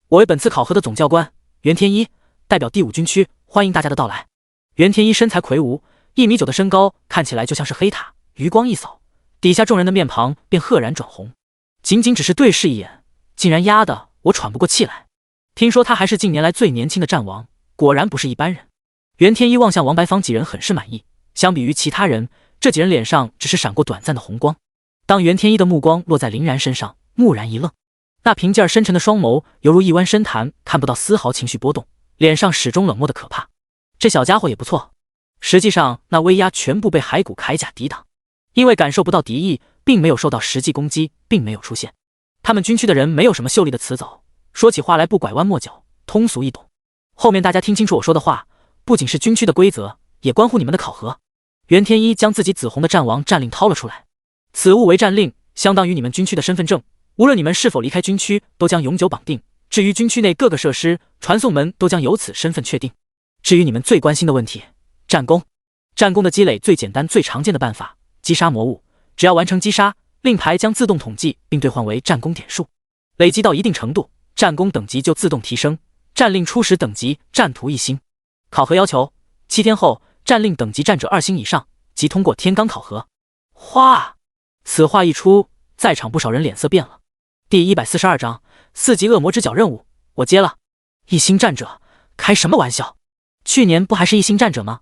我为本次考核的总教官袁天一，代表第5军区欢迎大家的到来。袁天一身材魁梧，1.9米的身高，看起来就像是黑塔，余光一扫，底下众人的面庞便赫然转红。仅只是对视一眼，竟然压得我喘不过气来。听说他还是近年来最年轻的战王，果然不是一般人。袁天一望向王白芳几人很是满意，相比于其他人，这几人脸上只是闪过短暂的红光。当袁天一的目光落在林然身上，蓦然一愣，那平静而深沉的双眸犹如一湾深潭，看不到丝毫情绪波动，脸上始终冷漠的可怕。这小家伙也不错。实际上那威压全部被骸骨铠甲抵挡，因为感受不到敌意，并没有受到实际攻击，并没有出现。他们军区的人没有什么秀丽的辞藻，说起话来不拐弯抹角，通俗易懂。后面大家听清楚我说的话，不仅是军区的规则，也关乎你们的考核。袁天一将自己紫红的战王战令掏了出来，此物为战令，相当于你们军区的身份证，无论你们是否离开军区，都将永久绑定。至于军区内各个设施、传送门，都将由此身份确定。至于你们最关心的问题，战功。战功的积累最简单最常见的办法，击杀魔物，只要完成击杀，令牌将自动统计并兑换为战功点数，累积到一定程度，战功等级就自动提升。战令初始等级战图1星。考核要求7天后，战令等级战者2星以上即通过天罡考核。哗！此话一出，在场不少人脸色变了。第142章4级恶魔之角任务，我接了。1星战者？开什么玩笑？去年不还是1星战者吗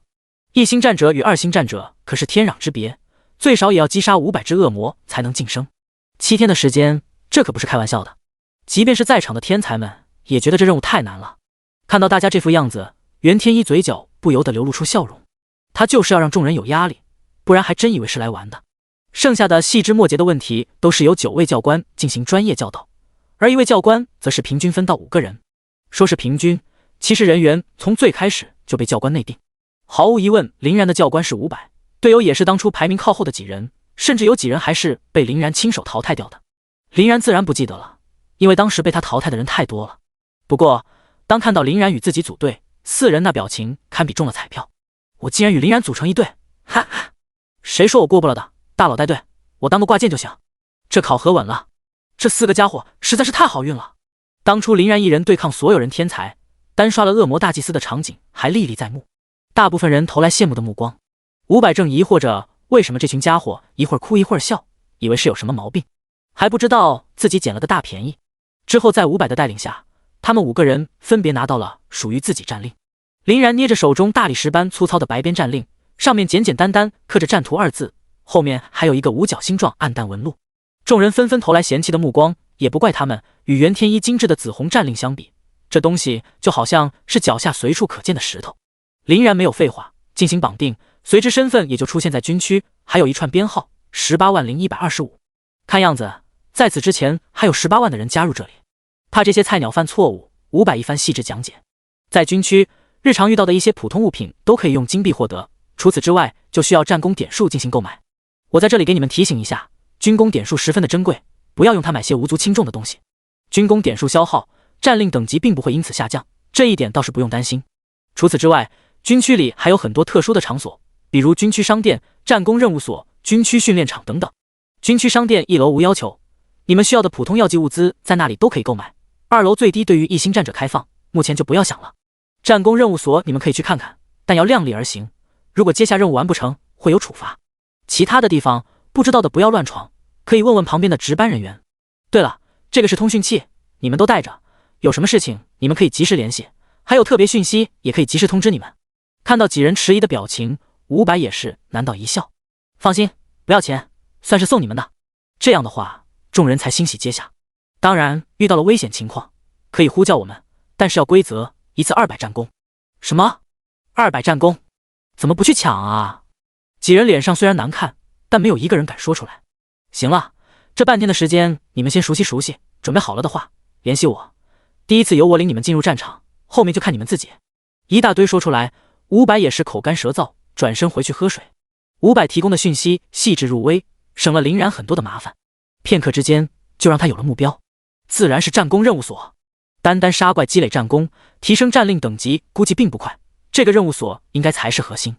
？1星战者与2星战者可是天壤之别，最少也要击杀500只恶魔才能晋升。7天的时间，这可不是开玩笑的。即便是在场的天才们，也觉得这任务太难了。看到大家这副样子，袁天一嘴角不由得流露出笑容。他就是要让众人有压力，不然还真以为是来玩的。剩下的细枝末节的问题，都是由9位教官进行专业教导，而1位教官则是平均分到5个人。说是平均，其实人员从最开始就被教官内定。毫无疑问，林然的教官是500，队友也是当初排名靠后的几人，甚至有几人还是被林然亲手淘汰掉的。林然自然不记得了，因为当时被他淘汰的人太多了。不过当看到林然与自己组队，4人那表情堪比中了彩票。我竟然与林然组成一队，哈哈！谁说我过不了的？大佬带队，我当个挂件就行。这考核稳了，这4个家伙实在是太好运了。当初林然一人对抗所有人天才，单刷了恶魔大祭司的场景还历历在目，大部分人投来羡慕的目光。伍佰正疑惑着为什么这群家伙一会儿哭一会儿笑，以为是有什么毛病，还不知道自己捡了个大便宜。之后在伍佰的带领下，他们5个人分别拿到了属于自己战令。林然捏着手中大理石般粗糙的白边战令，上面简简单单刻着战图2字，后面还有一个五角星状暗淡纹路。众人纷纷投来嫌弃的目光，也不怪他们，与袁天一精致的紫红战令相比，这东西就好像是脚下随处可见的石头。林然没有废话，进行绑定，随之身份也就出现在军区，还有一串编号180125。看样子在此之前还有18万的人加入这里。怕这些菜鸟犯错误，伍佰一番细致讲解。在军区日常遇到的一些普通物品都可以用金币获得，除此之外就需要战功点数进行购买。我在这里给你们提醒一下，军功点数十分的珍贵，不要用它买些无足轻重的东西。军功点数消耗，战令等级并不会因此下降，这一点倒是不用担心。除此之外，军区里还有很多特殊的场所，比如军区商店、战功任务所、军区训练场等等。军区商店1楼无要求，你们需要的普通药剂物资在那里都可以购买。2楼最低对于一星战者开放，目前就不要想了。战功任务所你们可以去看看，但要量力而行，如果接下任务完不成，会有处罚。其他的地方不知道的不要乱闯，可以问问旁边的值班人员。对了，这个是通讯器，你们都带着，有什么事情你们可以及时联系，还有特别讯息也可以及时通知你们。看到几人迟疑的表情，伍佰也是难道一笑，放心，不要钱，算是送你们的。这样的话，众人才欣喜接下。当然，遇到了危险情况，可以呼叫我们，但是要规则，一次200战功。什么？200战功？怎么不去抢啊？几人脸上虽然难看，但没有一个人敢说出来。行了，这半天的时间，你们先熟悉熟悉，准备好了的话，联系我。第一次由我领你们进入战场，后面就看你们自己。一大堆说出来，伍佰也是口干舌燥，转身回去喝水。伍佰提供的讯息细致入微，省了林然很多的麻烦。片刻之间，就让他有了目标。自然是战功任务所，单单杀怪积累战功，提升战令等级估计并不快，这个任务所应该才是核心。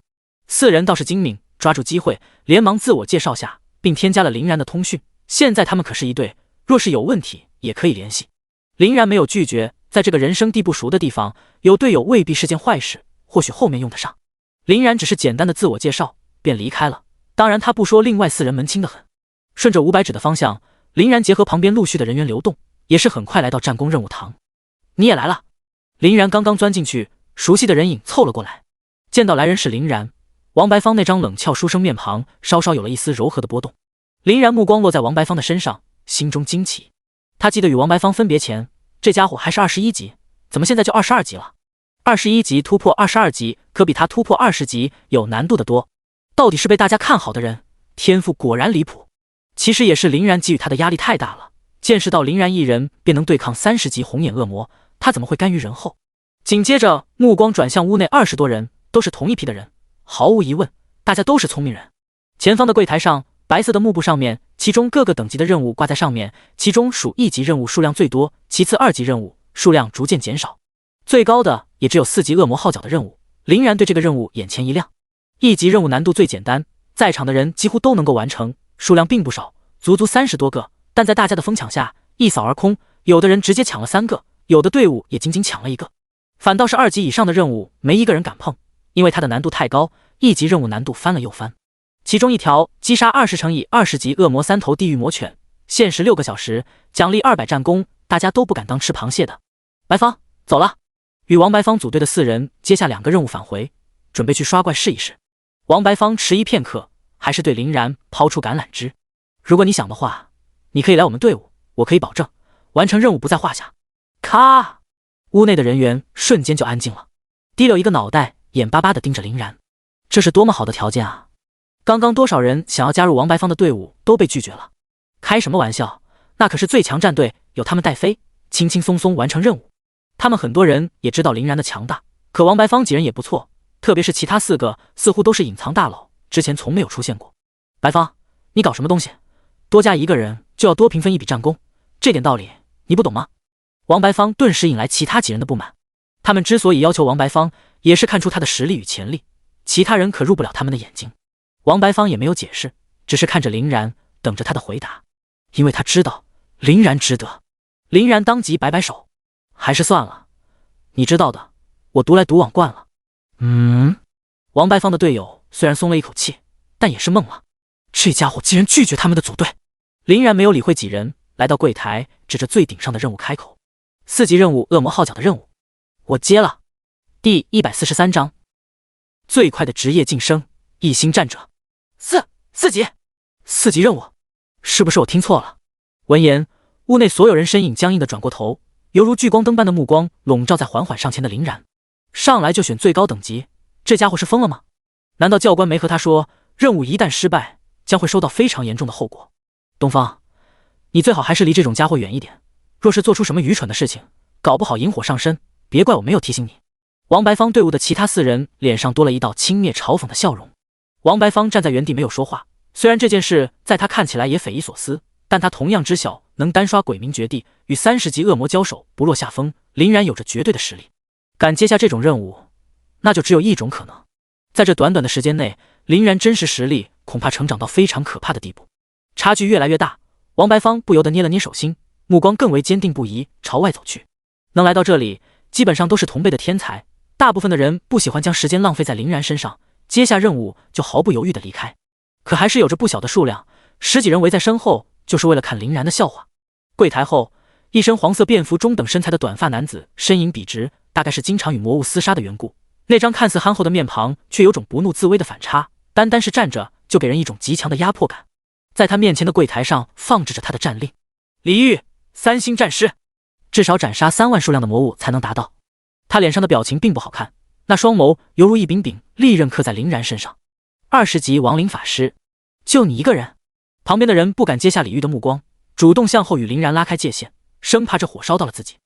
4人倒是精明，抓住机会，连忙自我介绍下，并添加了林然的通讯。现在他们可是一队，若是有问题也可以联系。林然没有拒绝，在这个人生地不熟的地方，有队友未必是件坏事，或许后面用得上。林然只是简单的自我介绍，便离开了。当然他不说，另外4人门清得很。顺着500指的方向，林然结合旁边陆续的人员流动，也是很快来到战功任务堂。你也来了。林然刚刚钻进去，熟悉的人影凑了过来。见到来人是林然，王白芳那张冷俏书生面庞稍稍有了一丝柔和的波动。林然目光落在王白芳的身上，心中惊奇。他记得与王白芳分别前，这家伙还是21级，怎么现在就22级了？21级突破22级，可比他突破20级有难度的多。到底是被大家看好的人，天赋果然离谱。其实也是林然给予他的压力太大了，见识到林然一人便能对抗30级红眼恶魔，他怎么会甘于人后？紧接着目光转向屋内20多人，都是同一批的人，毫无疑问，大家都是聪明人。前方的柜台上，白色的幕布上面，其中各个等级的任务挂在上面，其中属1级任务数量最多，其次2级任务数量逐渐减少，最高的也只有4级恶魔号角的任务。林然对这个任务眼前一亮。1级任务难度最简单，在场的人几乎都能够完成，数量并不少，足足30多个，但在大家的疯抢下一扫而空，有的人直接抢了3个，有的队伍也仅仅抢了1个。反倒是2级以上的任务没一个人敢碰，因为它的难度太高，1级任务难度翻了又翻。其中一条击杀20乘以20级恶魔3头地狱魔犬，限时6个小时，奖励200战功，大家都不敢当吃螃蟹的。白芳走了。与王白芳组队的4人接下2个任务返回，准备去刷怪试一试。王白芳迟疑片刻，还是对林然抛出橄榄枝。如果你想的话，你可以来我们队伍，我可以保证完成任务不在话下。咔！屋内的人员瞬间就安静了，低溜一个脑袋，眼巴巴地盯着林然。这是多么好的条件啊！刚刚多少人想要加入王白芳的队伍都被拒绝了。开什么玩笑，那可是最强战队，有他们带飞，轻轻松松完成任务。他们很多人也知道林然的强大，可王白芳几人也不错，特别是其他4个似乎都是隐藏大佬，之前从没有出现过。白芳，你搞什么东西？多加1个人就要多平分1笔战功，这点道理你不懂吗？王白芳顿时引来其他几人的不满。他们之所以要求王白芳，也是看出他的实力与潜力，其他人可入不了他们的眼睛。王白芳也没有解释，只是看着林然，等着他的回答，因为他知道林然值得。林然当即摆摆手，还是算了，你知道的，我独来独往惯了。王白芳的队友虽然松了一口气，但也是懵了。这家伙竟然拒绝他们的组队。林然没有理会几人，来到柜台，指着最顶上的任务开口：4级任务恶魔号角的任务。我接了。第143章，最快的职业晋升，一星战者。四级，4级任务，是不是我听错了？闻言，屋内所有人身影僵硬地转过头，犹如聚光灯般的目光笼罩在缓缓上前的林然。上来就选最高等级，这家伙是疯了吗？难道教官没和他说，任务一旦失败，将会收到非常严重的后果？东方，你最好还是离这种家伙远一点，若是做出什么愚蠢的事情，搞不好引火上身，别怪我没有提醒你。王白芳队伍的其他4人脸上多了一道轻蔑嘲讽的笑容。王白芳站在原地没有说话，虽然这件事在他看起来也匪夷所思，但他同样知晓能单刷鬼冥绝地与30级恶魔交手不落下风，林然有着绝对的实力。敢接下这种任务，那就只有一种可能，在这短短的时间内，林然真实实力恐怕成长到非常可怕的地步。差距越来越大，王白芳不由得捏了捏手心，目光更为坚定不移，朝外走去。能来到这里，基本上都是同辈的天才，大部分的人不喜欢将时间浪费在林然身上，接下任务就毫不犹豫地离开。可还是有着不小的数量，10几人围在身后，就是为了看林然的笑话。柜台后，一身黄色便服中等身材的短发男子身影笔直，大概是经常与魔物厮杀的缘故，那张看似憨厚的面庞却有种不怒自威的反差，单单是站着就给人一种极强的压迫感。在他面前的柜台上放置着他的战令：李玉3星战师，至少斩杀3万数量的魔物才能达到。他脸上的表情并不好看，那双眸犹如一柄柄利刃刻在林然身上。20级亡灵法师，就你一个人？旁边的人不敢接下李玉的目光，主动向后与林然拉开界限，生怕这火烧到了自己。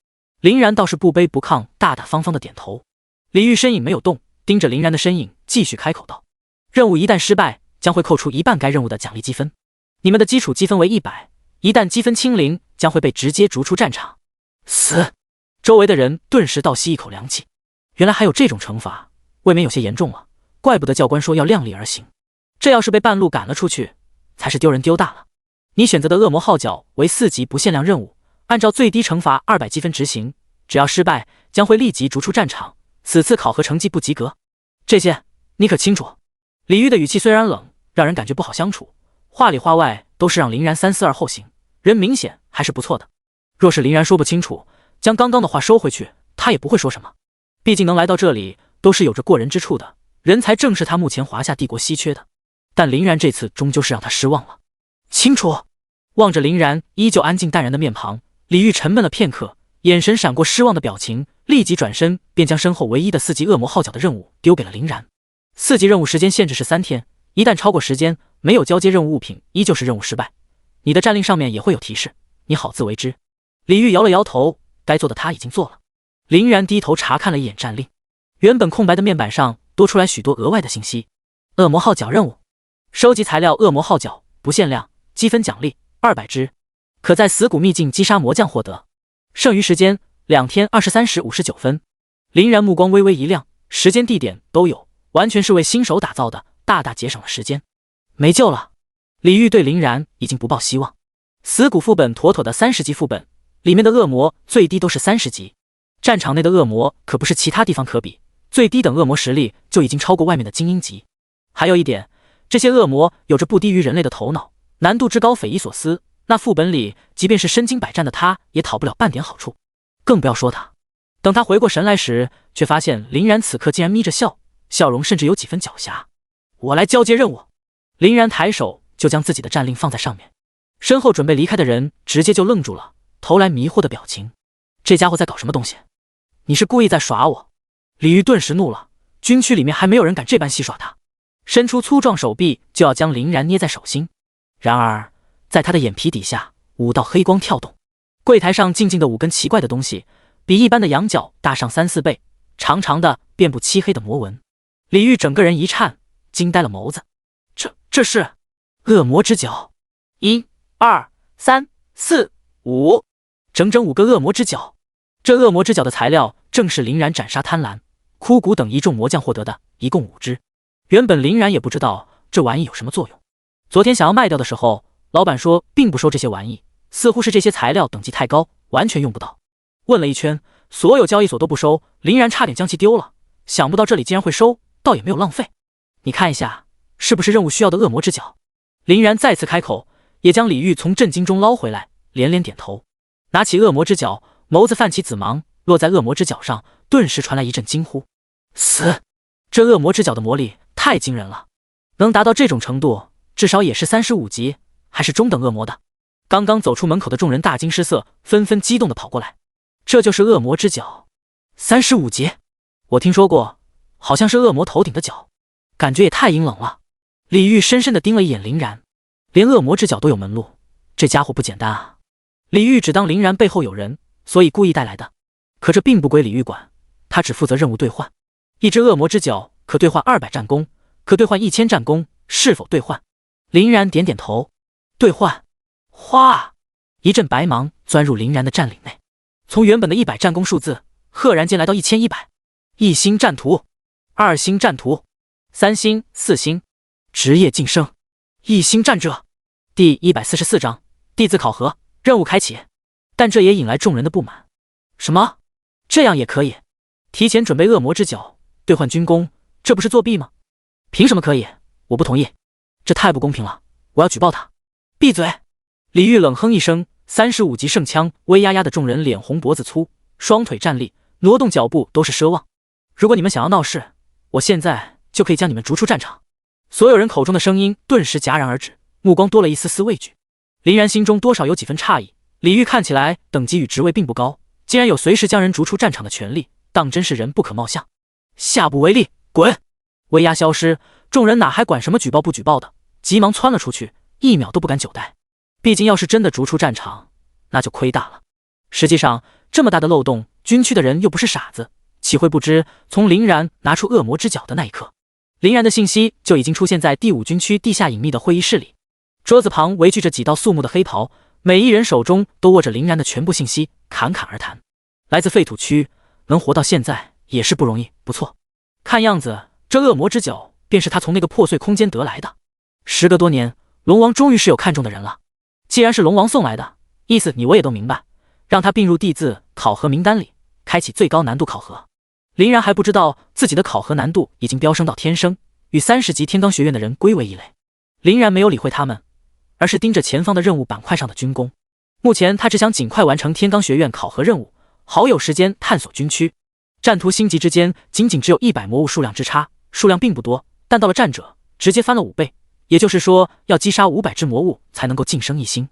林然倒是不卑不亢，大大方方的点头。李玉身影没有动，盯着林然的身影继续开口道：任务一旦失败，将会扣除1半该任务的奖励积分，你们的基础积分为100，一旦积分清零，将会被直接逐出战场。死！周围的人顿时倒吸一口凉气，原来还有这种惩罚，未免有些严重了，怪不得教官说要量力而行。这要是被半路赶了出去，才是丢人丢大了。你选择的恶魔号角为4级不限量任务，按照最低惩罚200积分执行，只要失败，将会立即逐出战场，此次考核成绩不及格。这些你可清楚？李玉的语气虽然冷，让人感觉不好相处，话里话外都是让林然3思而后行，人明显还是不错的。若是林然说不清楚，将刚刚的话收回去，他也不会说什么。毕竟能来到这里，都是有着过人之处的，人才正是他目前华夏帝国稀缺的。但林然这次终究是让他失望了。清楚。望着林然依旧安静淡然的面庞，李玉沉闷了片刻，眼神闪过失望的表情，立即转身便将身后唯一的4级恶魔号角的任务丢给了林然。4级任务时间限制是3天，一旦超过时间，没有交接任务物品，依旧是任务失败。你的战令上面也会有提示，你好自为之。李玉摇了摇头，该做的他已经做了。林然低头查看了一眼战令，原本空白的面板上多出来许多额外的信息。恶魔号角任务，收集材料恶魔号角，不限量，积分奖励200只，可在死谷秘境击杀魔将获得。剩余时间2天23时59分。林然目光微微一亮，时间地点都有，完全是为新手打造的，大大节省了时间。没救了。李玉对林然已经不抱希望。死谷副本妥妥的30级副本，里面的恶魔最低都是30级，战场内的恶魔可不是其他地方可比，最低等恶魔实力就已经超过外面的精英级。还有一点，这些恶魔有着不低于人类的头脑，难度之高匪夷所思，那副本里即便是身经百战的他也讨不了半点好处，更不要说他。等他回过神来时，却发现林然此刻竟然眯着笑，笑容甚至有几分狡黠。我来交接任务。林然抬手就将自己的战令放在上面，身后准备离开的人直接就愣住了，投来迷惑的表情。这家伙在搞什么东西？你是故意在耍我？李玉顿时怒了，军区里面还没有人敢这般戏耍他，伸出粗壮手臂就要将林然捏在手心。然而在他的眼皮底下5道黑光跳动，柜台上静静的5根奇怪的东西，比一般的羊角大上3、4倍，长长的遍布漆黑的魔纹。李玉整个人一颤，惊呆了眸子。这是恶魔之角，1、2、3、4、5，整整5个恶魔之角。这恶魔之角的材料正是林然斩杀贪婪、枯骨等一众魔将获得的，一共5只。原本林然也不知道这玩意有什么作用，昨天想要卖掉的时候，老板说并不收这些玩意，似乎是这些材料等级太高，完全用不到。问了一圈，所有交易所都不收，林然差点将其丢了，想不到这里竟然会收，倒也没有浪费。你看一下，是不是任务需要的恶魔之角？林然再次开口，也将李煜从震惊中捞回来，连连点头。拿起恶魔之角，眸子泛起紫芒，落在恶魔之角上，顿时传来一阵惊呼：死！这恶魔之角的魔力太惊人了，能达到这种程度，至少也是35级，还是中等恶魔的。刚刚走出门口的众人大惊失色，纷纷激动地跑过来。这就是恶魔之角，35级，我听说过，好像是恶魔头顶的角，感觉也太阴冷了。李煜深深地盯了一眼林然，连恶魔之角都有门路，这家伙不简单啊。李煜只当林然背后有人，所以故意带来的，可这并不归李煜管，他只负责任务兑换。一只恶魔之角可兑换200战功，可兑换1000战功，是否兑换？林然点点头，兑换。哗！一阵白芒钻入林然的战领内，从原本的100战功数字，赫然间来到1100。1星战图，2星战图，3星、4星，职业晋升，1星战者。第144章地字考核任务开启。但这也引来众人的不满。什么？这样也可以？提前准备恶魔之角，兑换军功，这不是作弊吗？凭什么可以？我不同意，这太不公平了，我要举报他。闭嘴！李煜冷哼一声，35级圣枪威压压的众人脸红脖子粗，双腿站立，挪动脚步都是奢望。如果你们想要闹事，我现在就可以将你们逐出战场。所有人口中的声音顿时戛然而止，目光多了一丝丝畏惧。林然心中多少有几分诧异，李煜看起来等级与职位并不高，竟然有随时将人逐出战场的权利，当真是人不可貌相。下不为例，滚！威压消失，众人哪还管什么举报不举报的，急忙窜了出去，一秒都不敢久待。毕竟要是真的逐出战场，那就亏大了。实际上这么大的漏洞，军区的人又不是傻子，岂会不知？从林然拿出恶魔之角的那一刻，林然的信息就已经出现在第5军区地下隐秘的会议室里。桌子旁围聚着几道肃穆的黑袍，每一人手中都握着林然的全部信息，侃侃而谈。来自废土区，能活到现在也是不容易，不错。看样子这恶魔之角便是他从那个破碎空间得来的。时隔多年，龙王终于是有看中的人了。既然是龙王送来的，意思你我也都明白，让他并入地字考核名单里，开启最高难度考核。林然还不知道自己的考核难度已经飙升到天生，与30级天罡学院的人归为一类。林然没有理会他们，而是盯着前方的任务板块上的军功。目前他只想尽快完成天罡学院考核任务，好有时间探索军区。战图星级之间仅仅只有100魔物数量之差，数量并不多，但到了战者直接翻了5倍，也就是说要击杀500只魔物才能够晋升1星。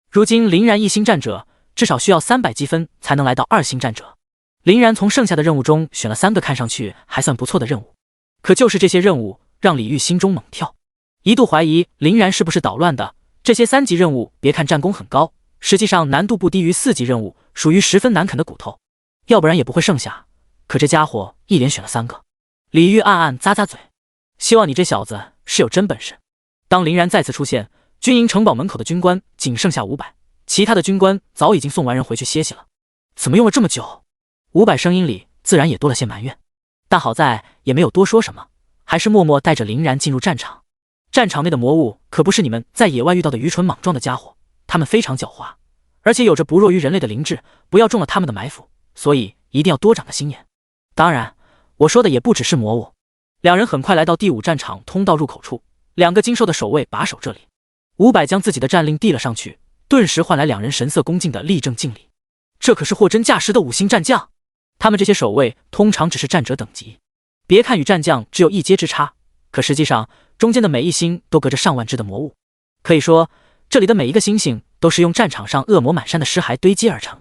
如今林然1星战者至少需要300积分才能来到2星战者。林然从剩下的任务中选了3个看上去还算不错的任务，可就是这些任务让李煜心中猛跳，一度怀疑林然是不是捣乱的。这些3级任务别看战功很高，实际上难度不低于4级任务，属于十分难啃的骨头，要不然也不会剩下。可这家伙一连选了3个。李煜暗暗咂咂嘴，希望你这小子是有真本事。当林然再次出现，军营城堡门口的军官仅剩下500，其他的军官早已经送完人回去歇息了。怎么用了这么久？500声音里自然也多了些埋怨，但好在也没有多说什么，还是默默带着林然进入战场。战场内的魔物可不是你们在野外遇到的愚蠢莽撞的家伙，他们非常狡猾，而且有着不弱于人类的灵智，不要中了他们的埋伏，所以一定要多长个心眼。当然我说的也不只是魔物。两人很快来到第5战场通道入口处，2个精兽的守卫把守这里。500将自己的战令递了上去，顿时换来2人神色恭敬的立正敬礼。这可是货真价实的5星战将，他们这些守卫通常只是战者等级，别看与战将只有1阶之差，可实际上中间的每一星都隔着上万只的魔物，可以说这里的每一个星星都是用战场上恶魔满山的尸骸堆积而成。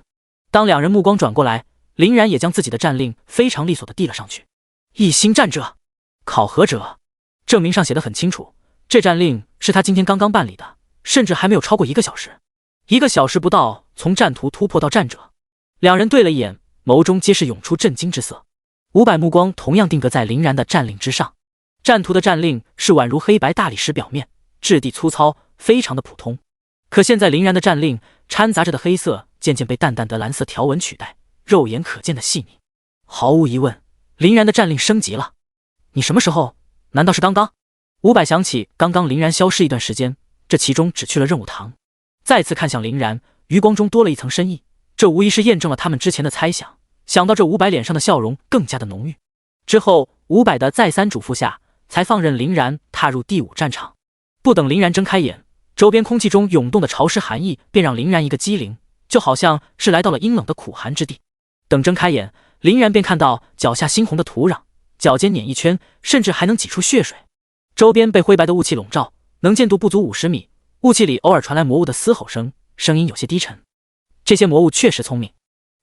当2人目光转过来，林然也将自己的战令非常利索地递了上去。1星战者，考核者。证明上写得很清楚，这战令是他今天刚刚办理的，甚至还没有超过1个小时。1个小时不到，从战图突破到战者。2人对了一眼，眸中皆是涌出震惊之色。500目光同样定格在林然的战令之上。战图的战令是宛如黑白大理石表面，质地粗糙，非常的普通。可现在林然的战令掺杂着的黑色渐渐被淡淡的蓝色条纹取代，肉眼可见的细腻。毫无疑问，林然的战令升级了。你什么时候？难道是刚刚？500想起刚刚林然消失一段时间，这其中只去了任务堂。再次看向林然，余光中多了一层深意，这无疑是验证了他们之前的猜想。想到这500脸上的笑容更加的浓郁。之后500的再三嘱咐下，才放任林然踏踏入第5战场。不等林然睁开眼，周边空气中涌动的潮湿寒意便让林然一个激灵，就好像是来到了阴冷的苦寒之地。等睁开眼，林然便看到脚下猩红的土壤，脚尖碾一圈，甚至还能挤出血水。周边被灰白的雾气笼罩，能见度不足50米，雾气里偶尔传来魔物的嘶吼声，声音有些低沉。这些魔物确实聪明。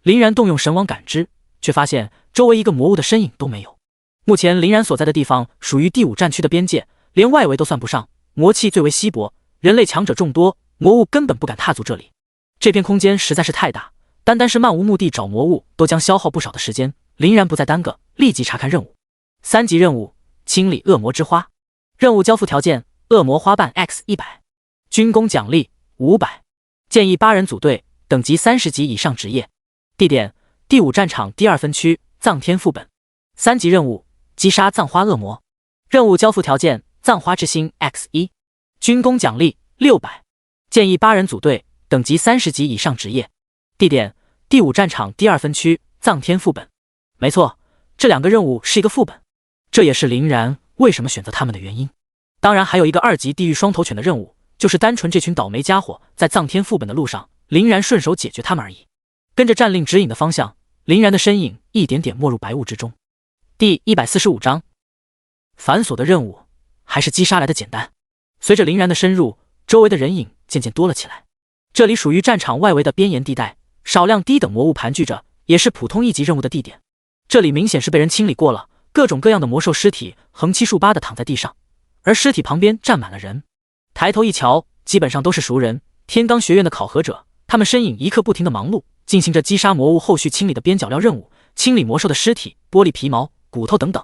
林然动用神网感知，却发现周围一个魔物的身影都没有。目前林然所在的地方属于第5战区的边界，连外围都算不上，魔气最为稀薄，人类强者众多，魔物根本不敢踏足这里。这片空间实在是太大，单单是漫无目的找魔物都将消耗不少的时间。林然不再耽搁，立即查看任务。3级任务：清理恶魔之花。任务交付条件：恶魔花瓣 X100，军功奖励500，建议8人组队，等级30级以上职业。地点：第5战场第2分区，藏天副本。3级任务：击杀藏花恶魔。任务交付条件：藏花之心 X1，军功奖励600，建议8人组队，等级30级以上职业。地点：第5战场第2分区，藏天副本。没错，这2个任务是一个副本，这也是林然为什么选择他们的原因。当然还有一个2级地狱双头犬的任务，就是单纯这群倒霉家伙在藏天副本的路上，林然顺手解决他们而已。跟着战令指引的方向，林然的身影一点点没入白雾之中。第145章，繁琐的任务还是击杀来的简单。随着林然的深入，周围的人影渐渐多了起来。这里属于战场外围的边沿地带，少量低等魔物盘踞着，也是普通1级任务的地点。这里明显是被人清理过了，各种各样的魔兽尸体横七竖八的躺在地上，而尸体旁边站满了人。抬头一瞧，基本上都是熟人，天罡学院的考核者，他们身影一刻不停的忙碌，进行着击杀魔物后续清理的边角料任务，清理魔兽的尸体、剥离皮毛、骨头等等。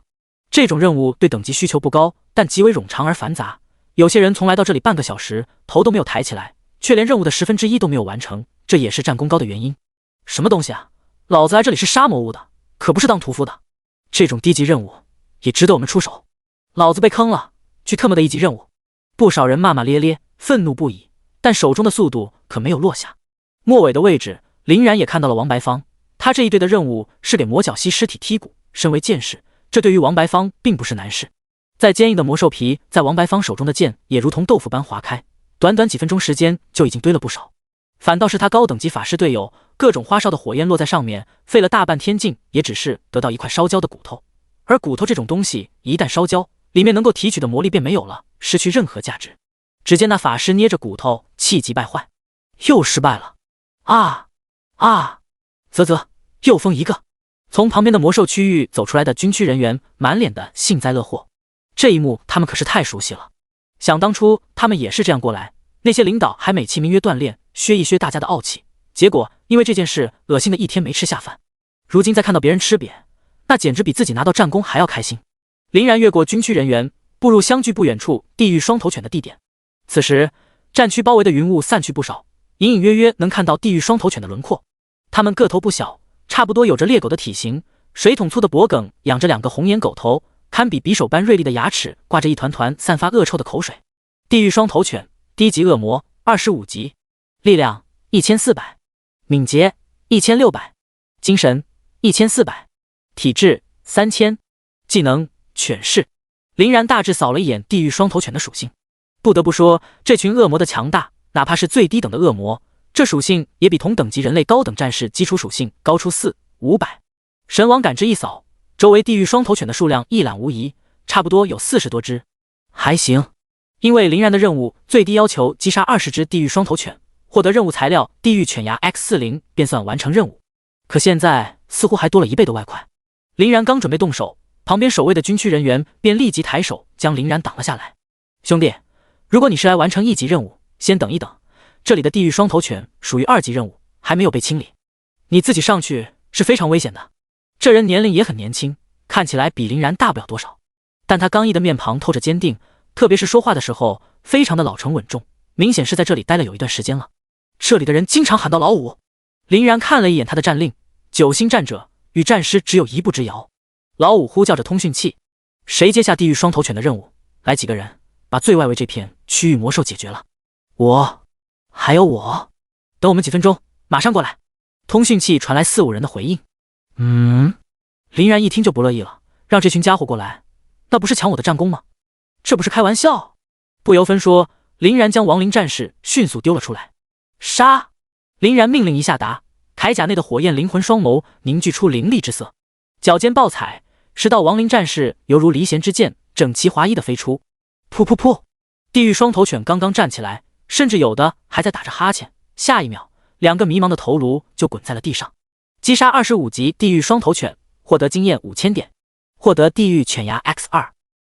这种任务对等级需求不高，但极为冗长而繁杂。有些人从来到这里半个小时，头都没有抬起来，却连任务的1/10都没有完成，这也是战功高的原因。什么东西啊！老子来这里是杀魔物的，可不是当屠夫的。这种低级任务也值得我们出手？老子被坑了，去特么的1级任务！不少人骂骂咧咧，愤怒不已，但手中的速度可没有落下。末尾的位置，林然也看到了王白芳，他这一队的任务是给魔角蜥尸体剔骨。身为剑士，这对于王白芳并不是难事。再坚硬的魔兽皮在王白芳手中的剑也如同豆腐般划开，短短几分钟时间就已经堆了不少。反倒是他高等级法师队友，各种花哨的火焰落在上面，费了大半天劲，也只是得到一块烧焦的骨头。而骨头这种东西一旦烧焦，里面能够提取的魔力便没有了，失去任何价值。只见那法师捏着骨头，气急败坏，又失败了。啧，又封一个。从旁边的魔兽区域走出来的军区人员满脸的幸灾乐祸，这一幕他们可是太熟悉了。想当初他们也是这样过来，那些领导还美其名曰锻炼，削一削大家的傲气，结果因为这件事恶心的一天没吃下饭。如今再看到别人吃瘪，那简直比自己拿到战功还要开心。林然越过军区人员，步入相距不远处地狱双头犬的地点。此时战区包围的云雾散去不少，隐隐约约能看到地狱双头犬的轮廓。它们个头不小，差不多有着猎狗的体型，水桶粗的脖颈养着2个红眼狗头，堪比匕首般锐利的牙齿挂着一团团散发恶臭的口水。地狱双头犬，低级恶魔，25级，力量1400，敏捷1600，精神1400，体质3000，技能犬式。林然大致扫了一眼地狱双头犬的属性，不得不说这群恶魔的强大，哪怕是最低等的恶魔，这属性也比同等级人类高等战士基础属性高出400、500。神网感知一扫，周围地狱双头犬的数量一览无遗，差不多有40多只，还行。因为林然的任务最低要求击杀20只地狱双头犬，获得任务材料地狱犬牙 X40 便算完成任务。可现在似乎还多了1倍的外快。林然刚准备动手，旁边守卫的军区人员便立即抬手将林然挡了下来。兄弟，如果你是来完成1级任务，先等一等，这里的地狱双头犬属于2级任务，还没有被清理，你自己上去是非常危险的。这人年龄也很年轻，看起来比林然大不了多少，但他刚毅的面庞透着坚定，特别是说话的时候非常的老成稳重，明显是在这里待了有一段时间了。这里的人经常喊到老五。林然看了一眼他的战令，9星战者与战师只有1步之遥。老五呼叫着通讯器，谁接下地狱双头犬的任务？来几个人把最外围这片区域魔兽解决了。还有我，等我们几分钟，马上过来。通讯器传来4、5人的回应。林然一听就不乐意了，让这群家伙过来，那不是抢我的战功吗？这不是开玩笑？不由分说，林然将亡灵战士迅速丢了出来。杀！林然命令一下达，铠甲内的火焰灵魂双眸凝聚出凌厉之色，脚尖暴踩，10道亡灵战士犹如离弦之箭，整齐划一的飞出。噗噗噗！地狱双头犬刚刚站起来，甚至有的还在打着哈欠，下一秒，2个迷茫的头颅就滚在了地上。击杀25级地狱双头犬，获得经验5000点，获得地狱犬牙 X2。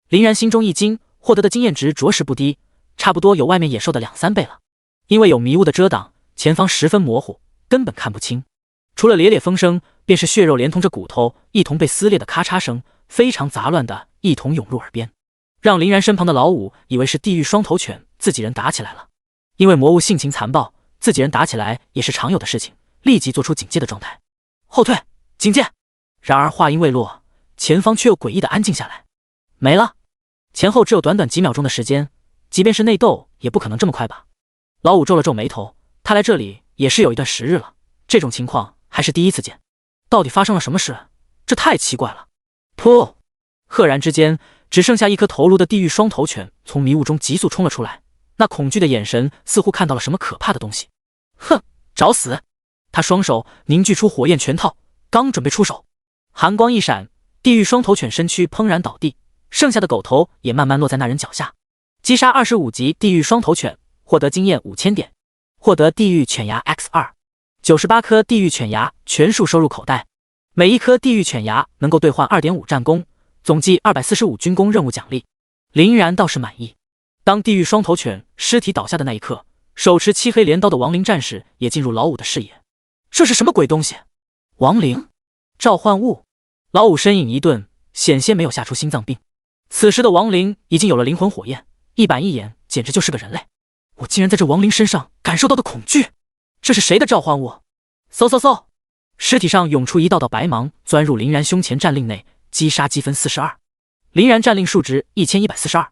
林然心中一惊，获得的经验值着实不低，差不多有外面野兽的2-3倍了。因为有迷雾的遮挡，前方十分模糊，根本看不清。除了咧咧风声，便是血肉连同着骨头一同被撕裂的咔嚓声，非常杂乱的一同涌入耳边，让林然身旁的老五以为是地狱双头犬自己人打起来了。因为魔物性情残暴，自己人打起来也是常有的事情，立即做出警戒的状态。后退，警戒！然而话音未落，前方却又诡异的安静下来。没了，前后只有短短几秒钟的时间，即便是内斗也不可能这么快吧。老五皱了皱眉头，他来这里也是有一段时日了，这种情况还是第一次见。到底发生了什么事？这太奇怪了。噗！赫然之间，只剩下一颗头颅的地狱双头犬从迷雾中急速冲了出来，那恐惧的眼神似乎看到了什么可怕的东西。哼，找死！他双手凝聚出火焰拳套，刚准备出手，寒光一闪，地狱双头犬身躯砰然倒地，剩下的狗头也慢慢落在那人脚下。击杀25级地狱双头犬，获得经验5000点，获得地狱犬牙 X2。98颗地狱犬牙全数收入口袋，每一颗地狱犬牙能够兑换 2.5 战功，总计245军功任务奖励。林然倒是满意。当地狱双头犬尸体倒下的那一刻，手持漆黑镰刀的亡灵战士也进入老五的视野。这是什么鬼东西？亡灵？召唤物？老五身影一顿，险些没有吓出心脏病。此时的亡灵已经有了灵魂火焰，一板一眼，简直就是个人类。我竟然在这亡灵身上感受到的恐惧，这是谁的召唤物？嗖嗖嗖！尸体上涌出一道道白芒，钻入林然胸前战令内，击杀积分42。林然战令数值1142。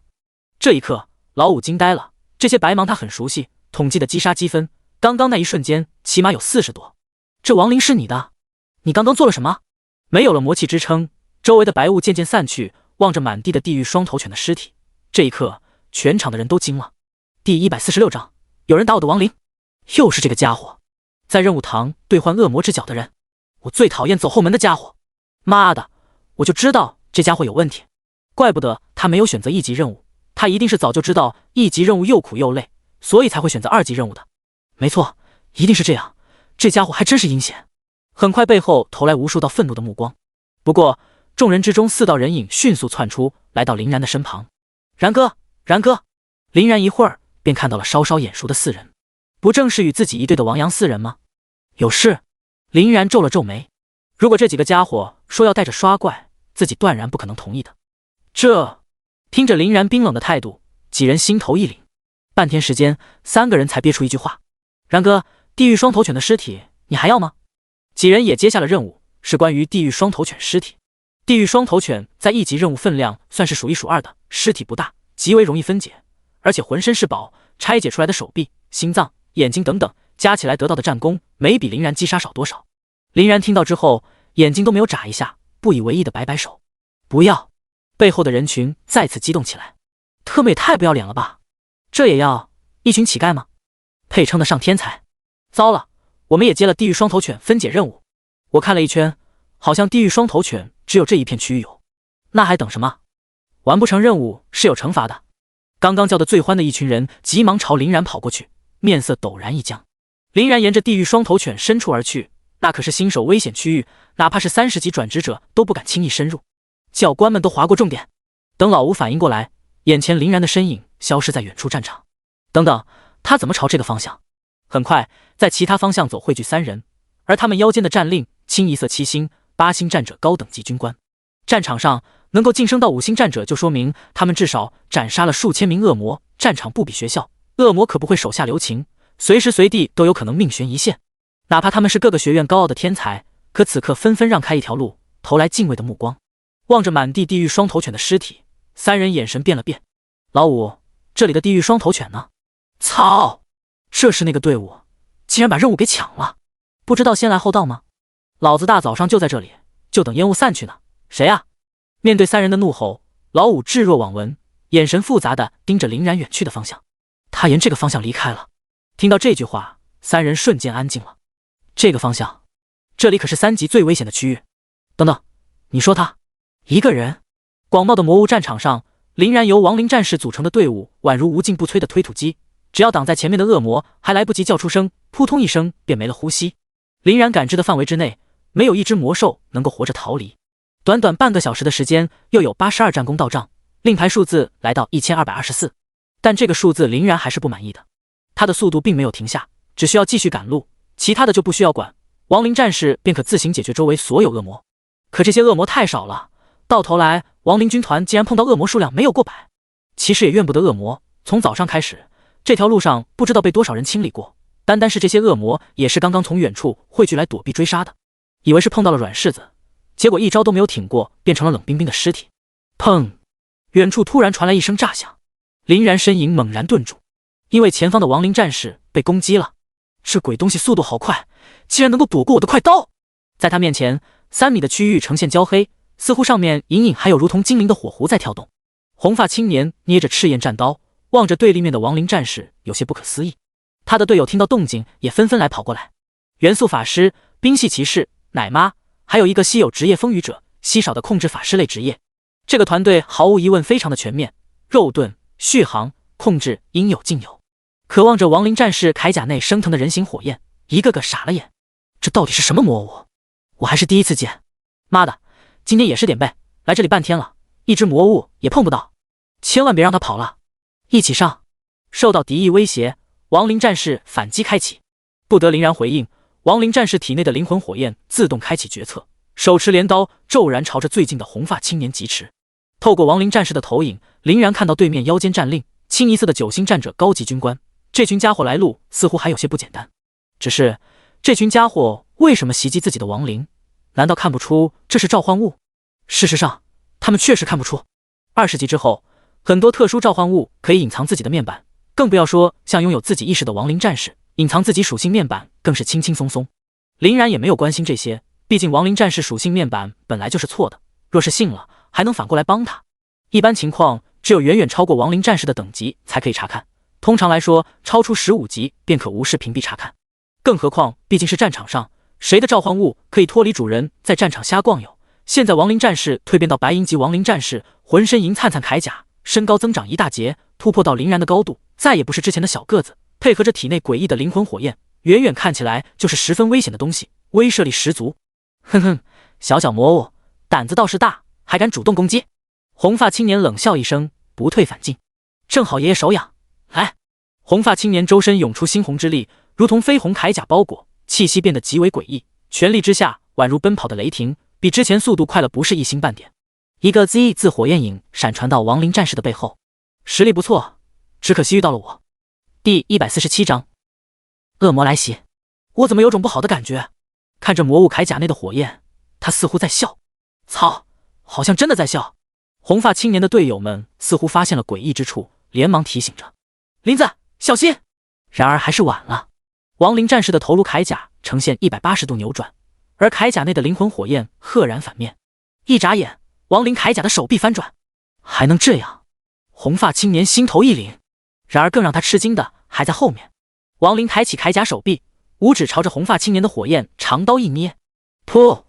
这一刻，老五惊呆了，这些白芒他很熟悉，统计的击杀积分，刚刚那一瞬间起码有40多。这亡灵是你的？你刚刚做了什么？没有了魔气支撑，周围的白雾渐渐散去，望着满地的地狱双头犬的尸体，这一刻，全场的人都惊了。第146章，有人打我的亡灵，又是这个家伙，在任务堂兑换恶魔之角的人，我最讨厌走后门的家伙。妈的，我就知道这家伙有问题，怪不得他没有选择1级任务，他一定是早就知道1级任务又苦又累，所以才会选择2级任务的。没错，一定是这样，这家伙还真是阴险。很快背后投来无数道愤怒的目光，不过众人之中4道人影迅速窜出，来到林然的身旁。然哥，然哥！林然一会儿便看到了稍稍眼熟的4人，不正是与自己一队的王阳4人吗？有事？林然皱了皱眉，如果这几个家伙说要带着刷怪，自己断然不可能同意的。听着林然冰冷的态度，几人心头一凛，半天时间，3个人才憋出一句话：然哥，地狱双头犬的尸体你还要吗？几人也接下了任务，是关于地狱双头犬尸体。地狱双头犬在1级任务分量算是数1数2的，尸体不大，极为容易分解，而且浑身是宝，拆解出来的手臂、心脏、眼睛等等，加起来得到的战功没比林然击杀少多少。林然听到之后，眼睛都没有眨一下，不以为意的摆摆手：不要！背后的人群再次激动起来，特么也太不要脸了吧，这也要？一群乞丐吗？配称的上天才？糟了，我们也接了地狱双头犬分解任务。我看了一圈，好像地狱双头犬只有这一片区域有，那还等什么？完不成任务是有惩罚的。刚刚叫得最欢的一群人急忙朝林然跑过去，面色陡然一僵。林然沿着地狱双头犬深处而去，那可是新手危险区域，哪怕是30级转职者都不敢轻易深入。教官们都划过重点。等老吴反应过来，眼前林然的身影消失在远处战场。等等，他怎么朝这个方向？很快，在其他方向走汇聚3人，而他们腰间的战令清一色7星、8星战者高等级军官。战场上能够晋升到5星战者，就说明他们至少斩杀了数千名恶魔。战场不比学校，恶魔可不会手下留情，随时随地都有可能命悬一线。哪怕他们是各个学院高傲的天才，可此刻纷纷让开一条路，投来敬畏的目光。望着满地地狱双头犬的尸体，3人眼神变了变。老五，这里的地狱双头犬呢？操！这是那个队伍，竟然把任务给抢了，不知道先来后到吗？老子大早上就在这里，就等烟雾散去呢。谁啊？面对3人的怒吼，老五置若罔闻，眼神复杂的盯着林然远去的方向。他沿这个方向离开了。听到这句话，三人瞬间安静了。这个方向，这里可是3级最危险的区域。等等，你说他一个人？广袤的魔物战场上，林然由亡灵战士组成的队伍宛如无尽不摧的推土机，只要挡在前面的恶魔还来不及叫出声，扑通一声便没了呼吸。林然感知的范围之内，没有一只魔兽能够活着逃离。短短半个小时的时间，又有82战功到账，令牌数字来到1224。但这个数字林然还是不满意的。他的速度并没有停下，只需要继续赶路，其他的就不需要管，亡灵战士便可自行解决周围所有恶魔。可这些恶魔太少了，到头来亡灵军团竟然碰到恶魔数量没有过百。其实也怨不得恶魔，从早上开始，这条路上不知道被多少人清理过，单单是这些恶魔也是刚刚从远处汇聚来躲避追杀的。以为是碰到了软柿子，结果一招都没有挺过，变成了冷冰冰的尸体。砰！远处突然传来一声炸响，林然身影猛然顿住，因为前方的亡灵战士被攻击了。这鬼东西速度好快，竟然能够躲过我的快刀！在他面前，3米的区域呈现焦黑，似乎上面隐隐还有如同精灵的火狐在跳动。红发青年捏着赤焰战刀，望着对立面的亡灵战士，有些不可思议。他的队友听到动静，也纷纷来跑过来。元素法师、冰系骑士、奶妈，还有一个稀有职业风雨者，稀少的控制法师类职业。这个团队毫无疑问非常的全面，肉盾、续航、控制应有尽有。渴望着亡灵战士铠甲内升腾的人形火焰，一个个傻了眼。这到底是什么魔物？我还是第一次见。妈的，今天也是点背，来这里半天了，一只魔物也碰不到。千万别让他跑了。一起上！受到敌意威胁，亡灵战士反击开启。不得林然回应，亡灵战士体内的灵魂火焰自动开启决策，手持镰刀骤然朝着最近的红发青年疾驰。透过亡灵战士的投影，林然看到对面腰间战令，清一色的9星战者高级军官。这群家伙来路似乎还有些不简单。只是这群家伙为什么袭击自己的亡灵？难道看不出这是召唤物？事实上，他们确实看不出。20级之后，很多特殊召唤物可以隐藏自己的面板，更不要说像拥有自己意识的亡灵战士，隐藏自己属性面板更是轻轻松松。林然也没有关心这些，毕竟亡灵战士属性面板本来就是错的，若是信了，还能反过来帮他。一般情况，只有远远超过亡灵战士的等级才可以查看。通常来说，超出15级便可无视屏蔽查看。更何况，毕竟是战场上，谁的召唤物可以脱离主人在战场瞎逛悠？现在亡灵战士蜕变到白银级亡灵战士，浑身银灿灿铠甲，身高增长一大截，突破到林然的高度，再也不是之前的小个子。配合着体内诡异的灵魂火焰，远远看起来就是十分危险的东西，威慑力十足。哼哼，小小魔物，胆子倒是大，还敢主动攻击。红发青年冷笑一声，不退反进。正好爷爷手痒。来！红发青年周身涌出猩红之力，如同绯红铠甲包裹，气息变得极为诡异，全力之下宛如奔跑的雷霆，比之前速度快了不是一星半点。一个 Z 字火焰影闪传到亡灵战士的背后，实力不错，只可惜遇到了我。第147章恶魔来袭。我怎么有种不好的感觉？看着魔物铠甲内的火焰，他似乎在笑。操，好像真的在笑。红发青年的队友们似乎发现了诡异之处，连忙提醒着林子小心。然而还是晚了。亡灵战士的头颅铠甲呈现180度扭转，而铠甲内的灵魂火焰赫然反面。一眨眼，亡灵铠甲的手臂翻转，还能这样？红发青年心头一凛。然而更让他吃惊的还在后面。亡灵抬起铠甲手臂，五指朝着红发青年的火焰长刀一捏，噗！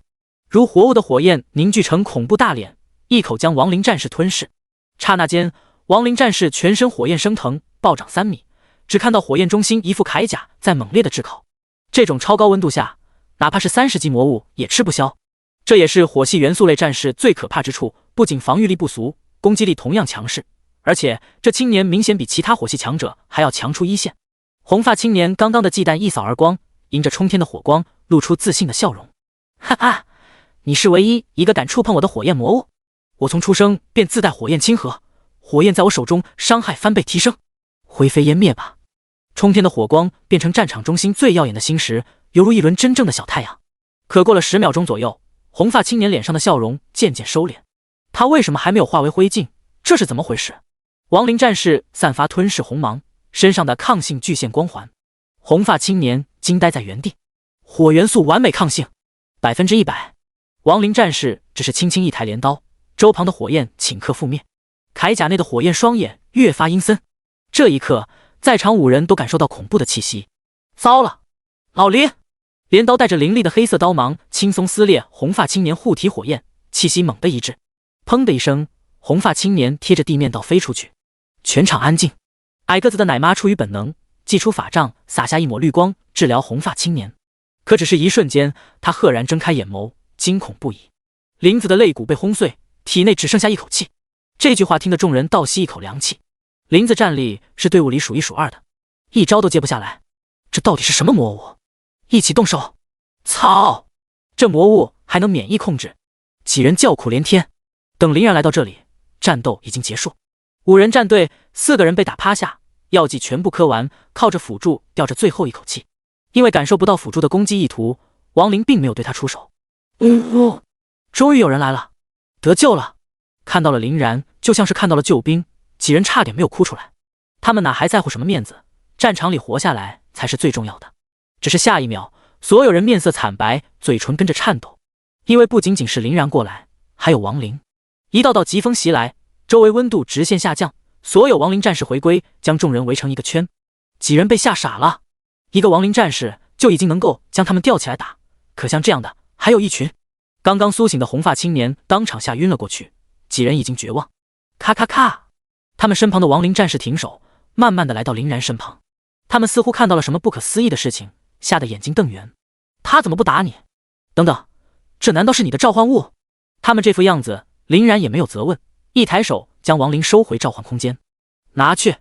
如活物的火焰凝聚成恐怖大脸，一口将亡灵战士吞噬。刹那间，亡灵战士全身火焰升腾，暴涨3米，只看到火焰中心一副铠甲在猛烈的炙烤。这种超高温度下，哪怕是30级魔物也吃不消。这也是火系元素类战士最可怕之处，不仅防御力不俗，攻击力同样强势，而且这青年明显比其他火系强者还要强出一线。红发青年刚刚的忌惮一扫而光，迎着冲天的火光，露出自信的笑容。哈哈，你是唯一一个敢触碰我的火焰魔物。我从出生便自带火焰亲和，火焰在我手中伤害翻倍提升。灰飞烟灭吧！冲天的火光变成战场中心最耀眼的星石，犹如一轮真正的小太阳。可过了10秒钟左右，红发青年脸上的笑容渐渐收敛。他为什么还没有化为灰烬？这是怎么回事？亡灵战士散发吞噬红芒，身上的抗性巨现光环。红发青年惊呆在原地，火元素完美抗性100%。亡灵战士只是轻轻一抬镰刀，周旁的火焰顷刻覆灭。铠甲内的火焰双眼越发阴森。这一刻，在场5人都感受到恐怖的气息。糟了，老林！镰刀带着凌厉的黑色刀芒轻松撕裂红发青年护体火焰，气息猛地一滞，砰的一声，红发青年贴着地面倒飞出去。全场安静。矮个子的奶妈出于本能，祭出法杖，洒下一抹绿光，治疗红发青年。可只是一瞬间，他赫然睁开眼眸，惊恐不已。林子的肋骨被轰碎，体内只剩下一口气。这句话听得众人倒吸一口凉气。林子战力是队伍里数一数二的，一招都接不下来。这到底是什么魔物？一起动手！操！这魔物还能免疫控制？几人叫苦连天。等林然来到这里，战斗已经结束。5人战队，4个人被打趴下，药剂全部磕完，靠着辅助吊着最后一口气。因为感受不到辅助的攻击意图，王林并没有对他出手。终于有人来了，得救了！看到了林然，就像是看到了救兵，几人差点没有哭出来。他们哪还在乎什么面子？战场里活下来才是最重要的。只是下一秒，所有人面色惨白，嘴唇跟着颤抖，因为不仅仅是林然过来，还有亡灵。一道道疾风袭来，周围温度直线下降，所有亡灵战士回归，将众人围成一个圈。几人被吓傻了，一个亡灵战士就已经能够将他们吊起来打，可像这样的还有一群。刚刚苏醒的红发青年当场吓晕了过去，几人已经绝望。咔咔咔，他们身旁的亡灵战士停手，慢慢的来到林然身旁。他们似乎看到了什么不可思议的事情，吓得眼睛瞪圆。他怎么不打你？等等，这难道是你的召唤物？他们这副样子，林然也没有责问，一抬手将亡灵收回召唤空间。拿去！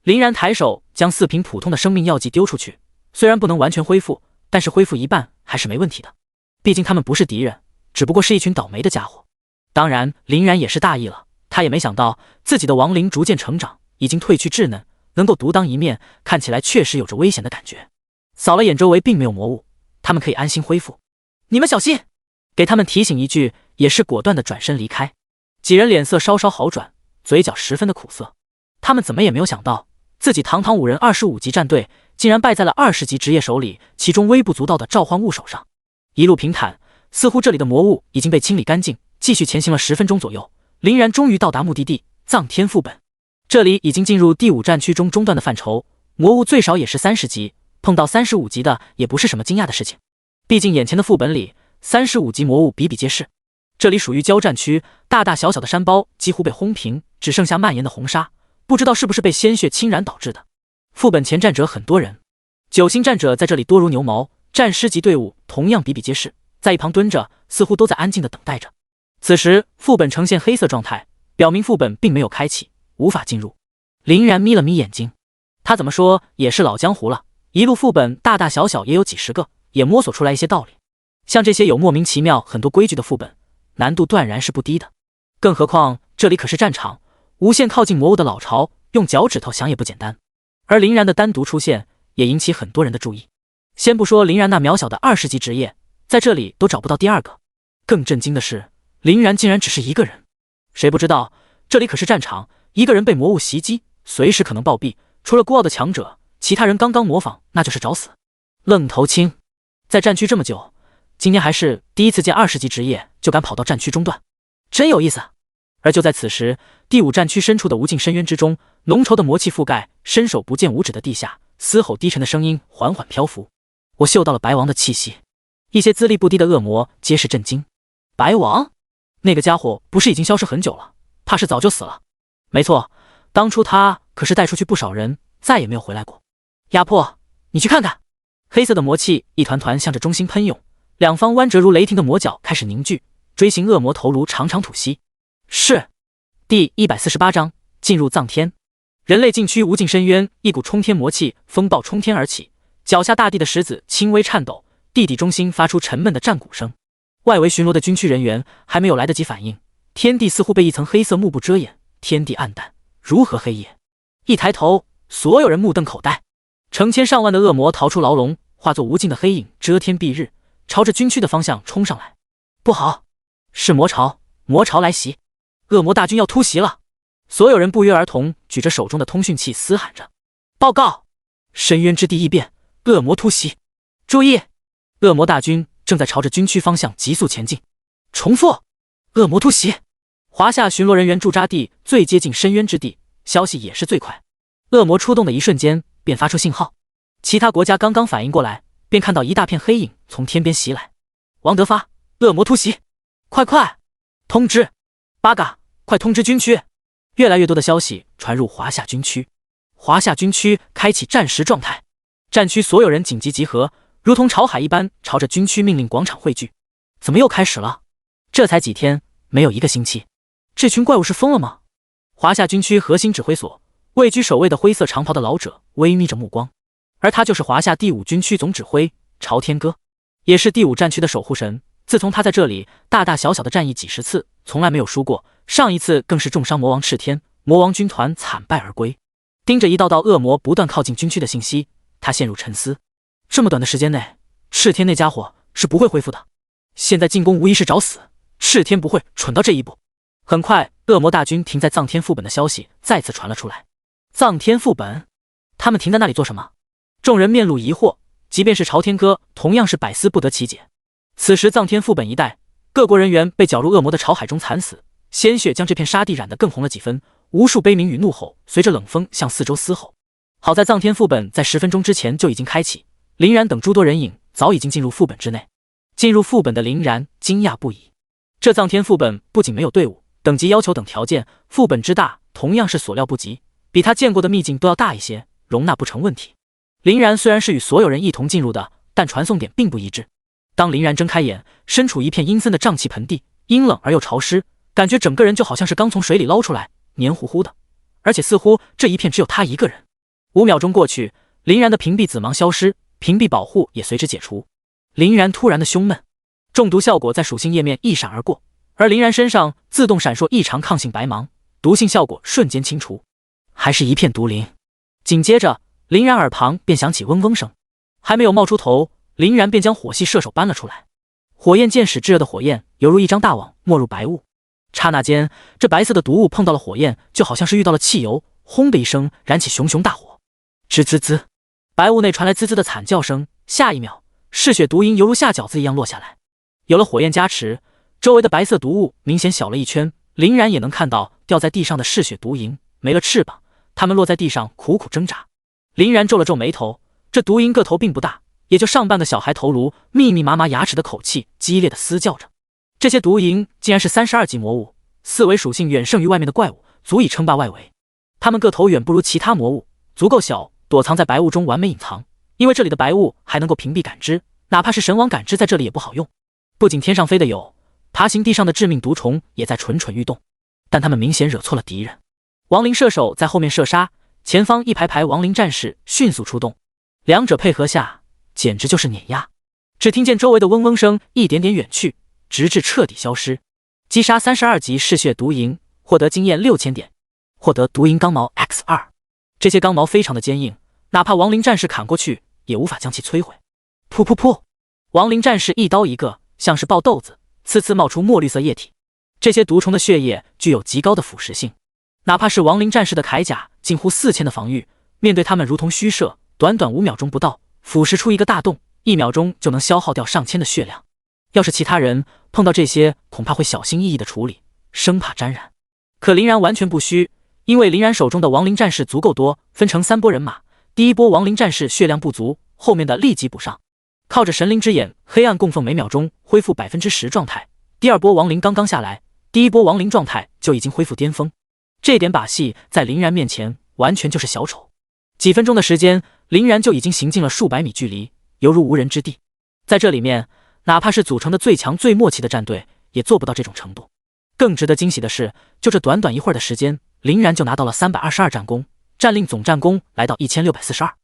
林然抬手将4瓶普通的生命药剂丢出去，虽然不能完全恢复，但是恢复一半还是没问题的。毕竟他们不是敌人，只不过是一群倒霉的家伙。当然，林然也是大意了，他也没想到自己的亡灵逐渐成长，已经褪去稚嫩，能够独当一面，看起来确实有着危险的感觉。扫了眼周围并没有魔物，他们可以安心恢复。你们小心！给他们提醒一句，也是果断的转身离开。几人脸色稍稍好转，嘴角十分的苦涩。他们怎么也没有想到，自己堂堂5人25级战队，竟然败在了20级职业手里，其中微不足道的召唤物手上。一路平坦，似乎这里的魔物已经被清理干净。继续前行了10分钟左右，林然终于到达目的地藏天副本。这里已经进入第5战区中中段的范畴，魔物最少也是30级，碰到35级的也不是什么惊讶的事情。毕竟眼前的副本里35级魔物比比皆是。这里属于交战区，大大小小的山包几乎被轰平，只剩下蔓延的红沙，不知道是不是被鲜血侵染导致的。副本前战者很多人，9星战者在这里多如牛毛，战师级队伍同样比比皆是，在一旁蹲着，似乎都在安静的等待着。此时副本呈现黑色状态，表明副本并没有开启，无法进入。林然眯了眯眼睛，他怎么说也是老江湖了，一路副本大大小小也有几十个，也摸索出来一些道理。像这些有莫名其妙很多规矩的副本，难度断然是不低的。更何况这里可是战场，无限靠近魔物的老巢，用脚趾头想也不简单。而林然的单独出现，也引起很多人的注意。先不说林然那渺小的20级职业，在这里都找不到第2个。更震惊的是，林然竟然只是一个人。谁不知道这里可是战场，一个人被魔物袭击，随时可能暴毙。除了孤傲的强者，其他人刚刚模仿那就是找死。愣头青，在战区这么久，今天还是第一次见20级职业就敢跑到战区中段，真有意思。而就在此时，第5战区深处的无尽深渊之中，浓稠的魔气覆盖，伸手不见五指的地下，嘶吼低沉的声音缓缓漂浮。我嗅到了白王的气息，一些资历不低的恶魔皆是震惊。白王？那个家伙不是已经消失很久了，怕是早就死了。没错，当初他可是带出去不少人，再也没有回来过。压迫，你去看看。黑色的魔气一团团向着中心喷涌，两方弯折如雷霆的魔角开始凝聚，锥形恶魔头颅长长吐息。是。第148章进入藏天。人类禁区无尽深渊，一股冲天魔气风暴冲天而起，脚下大地的石子轻微颤抖，地底中心发出沉闷的战鼓声。外围巡逻的军区人员还没有来得及反应，天地似乎被一层黑色幕布遮掩，天地暗淡，如何黑夜？一抬头，所有人目瞪口呆，成千上万的恶魔逃出牢笼，化作无尽的黑影，遮天蔽日，朝着军区的方向冲上来。不好，是魔潮，魔潮来袭，恶魔大军要突袭了！所有人不约而同举着手中的通讯器嘶喊着：报告！深渊之地异变，恶魔突袭！注意，恶魔大军正在朝着军区方向急速前进。重复，恶魔突袭！华夏巡逻人员驻扎地最接近深渊之地，消息也是最快。恶魔出动的一瞬间便发出信号，其他国家刚刚反应过来，便看到一大片黑影从天边袭来。王德发，恶魔突袭！快通知八嘎，快通知军区！越来越多的消息传入华夏军区，华夏军区开启战时状态，战区所有人紧急集合，如同潮海一般朝着军区命令广场汇聚。怎么又开始了？这才几天，没有一个星期，这群怪物是疯了吗？华夏军区核心指挥所，位居首位的灰色长袍的老者微眯着目光，而他就是华夏第5军区总指挥朝天歌，也是第5战区的守护神。自从他在这里大大小小的战役几十次，从来没有输过，上一次更是重伤魔王赤天，魔王军团惨败而归。盯着一道道恶魔不断靠近军区的信息，他陷入沉思。这么短的时间内，赤天那家伙是不会恢复的，现在进攻无疑是找死，赤天不会蠢到这一步。很快，恶魔大军停在藏天副本的消息再次传了出来。藏天副本？他们停在那里做什么？众人面露疑惑，即便是朝天歌，同样是百思不得其解。此时藏天副本一带，各国人员被搅入恶魔的潮海中惨死，鲜血将这片沙地染得更红了几分，无数悲鸣与怒吼随着冷风向四周嘶吼。好在藏天副本在10分钟之前就已经开启，林然等诸多人影早已经进入副本之内。进入副本的林然惊讶不已，这藏天副本不仅没有队伍、等级要求等条件，副本之大同样是所料不及，比他见过的秘境都要大一些，容纳不成问题。林然虽然是与所有人一同进入的，但传送点并不一致。当林然睁开眼，身处一片阴森的瘴气盆地，阴冷而又潮湿，感觉整个人就好像是刚从水里捞出来，黏糊糊的，而且似乎这一片只有他一个人。5秒钟过去，林然的屏蔽紫芒消失，屏蔽保护也随之解除。林然突然的胸闷，中毒效果在属性页面一闪而过，而林然身上自动闪烁异常抗性白芒，毒性效果瞬间清除，还是一片毒林。紧接着，林然耳旁便响起嗡嗡声，还没有冒出头，林然便将火系射手搬了出来。火焰箭矢炙热的火焰犹如一张大网没入白雾，刹那间，这白色的毒物碰到了火焰，就好像是遇到了汽油，轰的一声燃起熊熊大火。吱吱吱，白雾内传来滋滋的惨叫声，下一秒，嗜血毒蝇犹如下饺子一样落下来。有了火焰加持，周围的白色毒物明显小了一圈，林然也能看到掉在地上的嗜血毒蝇没了翅膀，它们落在地上苦苦挣扎。林然皱了皱眉头，这毒蝇个头并不大，也就上半个小孩头颅，密密麻麻牙齿的口气激烈的嘶叫着。这些毒蝇竟然是32级魔物，4维属性远胜于外面的怪物，足以称霸外围。它们个头远不如其他魔物，足够小，躲藏在白雾中完美隐藏，因为这里的白雾还能够屏蔽感知，哪怕是神王感知在这里也不好用。不仅天上飞的有，爬行地上的致命毒虫也在蠢蠢欲动，但他们明显惹错了敌人。亡灵射手在后面射杀，前方一排排亡灵战士迅速出动，两者配合下简直就是碾压。只听见周围的嗡嗡声一点点远去，直至彻底消失。击杀32级嗜血毒蝇，获得经验6000点，获得毒蝇钢矛 X2。 这些钢矛非常的坚硬，哪怕亡灵战士砍过去也无法将其摧毁。噗噗噗，亡灵战士一刀一个，像是爆豆子，呲呲冒出墨绿色液体。这些毒虫的血液具有极高的腐蚀性，哪怕是亡灵战士的铠甲近乎4000的防御，面对他们如同虚设，短短5秒钟不到，腐蚀出一个大洞，1秒钟就能消耗掉上千的血量。要是其他人碰到这些，恐怕会小心翼翼的处理，生怕沾染。可林然完全不虚，因为林然手中的亡灵战士足够多，分成3波人马。第一波亡灵战士血量不足，后面的立即补上，靠着神灵之眼黑暗供奉，每秒钟恢复10%状态。第二波亡灵刚刚下来，第一波亡灵状态就已经恢复巅峰，这点把戏在林然面前完全就是小丑。几分钟的时间，林然就已经行进了数百米距离，犹如无人之地。在这里面，哪怕是组成的最强最默契的战队也做不到这种程度。更值得惊喜的是，就这短短一会儿的时间，林然就拿到了322战功，战令总战功来到1642，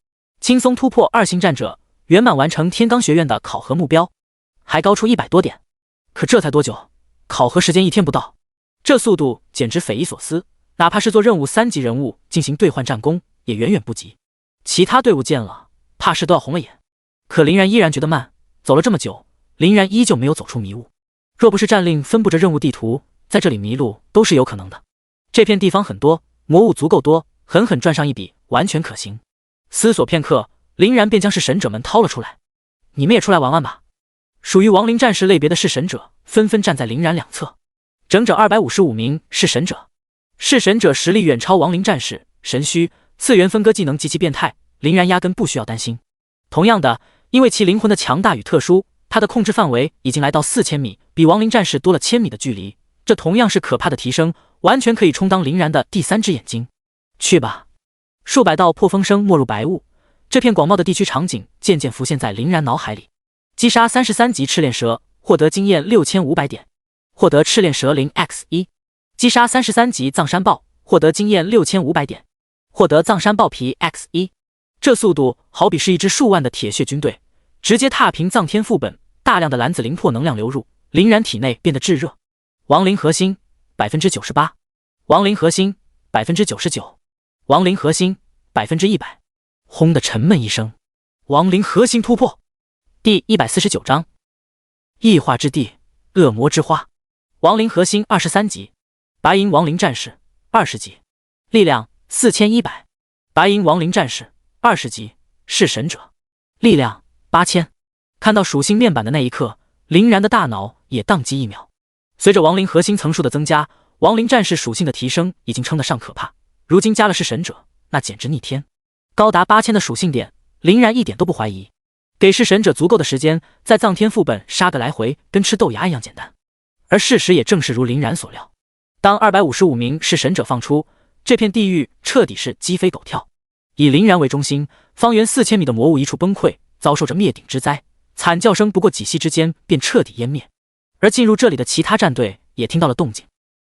轻松突破2星战者，圆满完成天罡学院的考核目标，还高出100多点。可这才多久？考核时间1天不到，这速度简直匪夷所思，哪怕是做任务3级人物进行兑换战功也远远不及。其他队伍见了怕是都要红了眼，可林然依然觉得慢，走了这么久，林然依旧没有走出迷雾。若不是战令分布着任务地图，在这里迷路都是有可能的。这片地方很多，魔物足够多，狠狠赚上一笔完全可行。思索片刻，林然便将弑神者们掏了出来。你们也出来玩玩吧。属于亡灵战士类别的弑神者纷纷站在林然两侧。整整255名弑神者。弑神者实力远超亡灵战士，神虚，次元分割技能极其变态，林然压根不需要担心。同样的，因为其灵魂的强大与特殊，他的控制范围已经来到4000米，比亡灵战士多了1000米的距离。这同样是可怕的提升，完全可以充当林然的第3只眼睛。去吧！数百道破风声没入白雾，这片广袤的地区场景渐渐浮现在林然脑海里。击杀33级赤练蛇，获得经验6500点，获得赤练蛇 0x1。击杀33级藏山豹，获得经验6500点，获得藏山豹皮 x1。这速度好比是一支数万的铁血军队，直接踏平藏天副本。大量的蓝紫灵魄能量流入，林然体内变得炙热。亡灵核心 98%， 亡灵核心 99%， 亡灵核心 100%。轰的沉闷一声，亡灵核心突破。第149章异化之地，恶魔之花。亡灵核心23级，白银亡灵战士20级，力量4100，白银亡灵战士20级，弑神者，力量8000。看到属性面板的那一刻，林然的大脑也宕机一秒。随着亡灵核心层数的增加，亡灵战士属性的提升已经称得上可怕，如今加了弑神者，那简直逆天。高达8000的属性点，林然一点都不怀疑。给弑神者足够的时间，在藏天副本杀个来回，跟吃豆芽一样简单。而事实也正是如林然所料，当255名弑神者放出，这片地狱彻底是鸡飞狗跳。以林然为中心，方圆4000米的魔物一触崩溃，遭受着灭顶之灾，惨叫声不过几息之间便彻底湮灭。而进入这里的其他战队也听到了动静，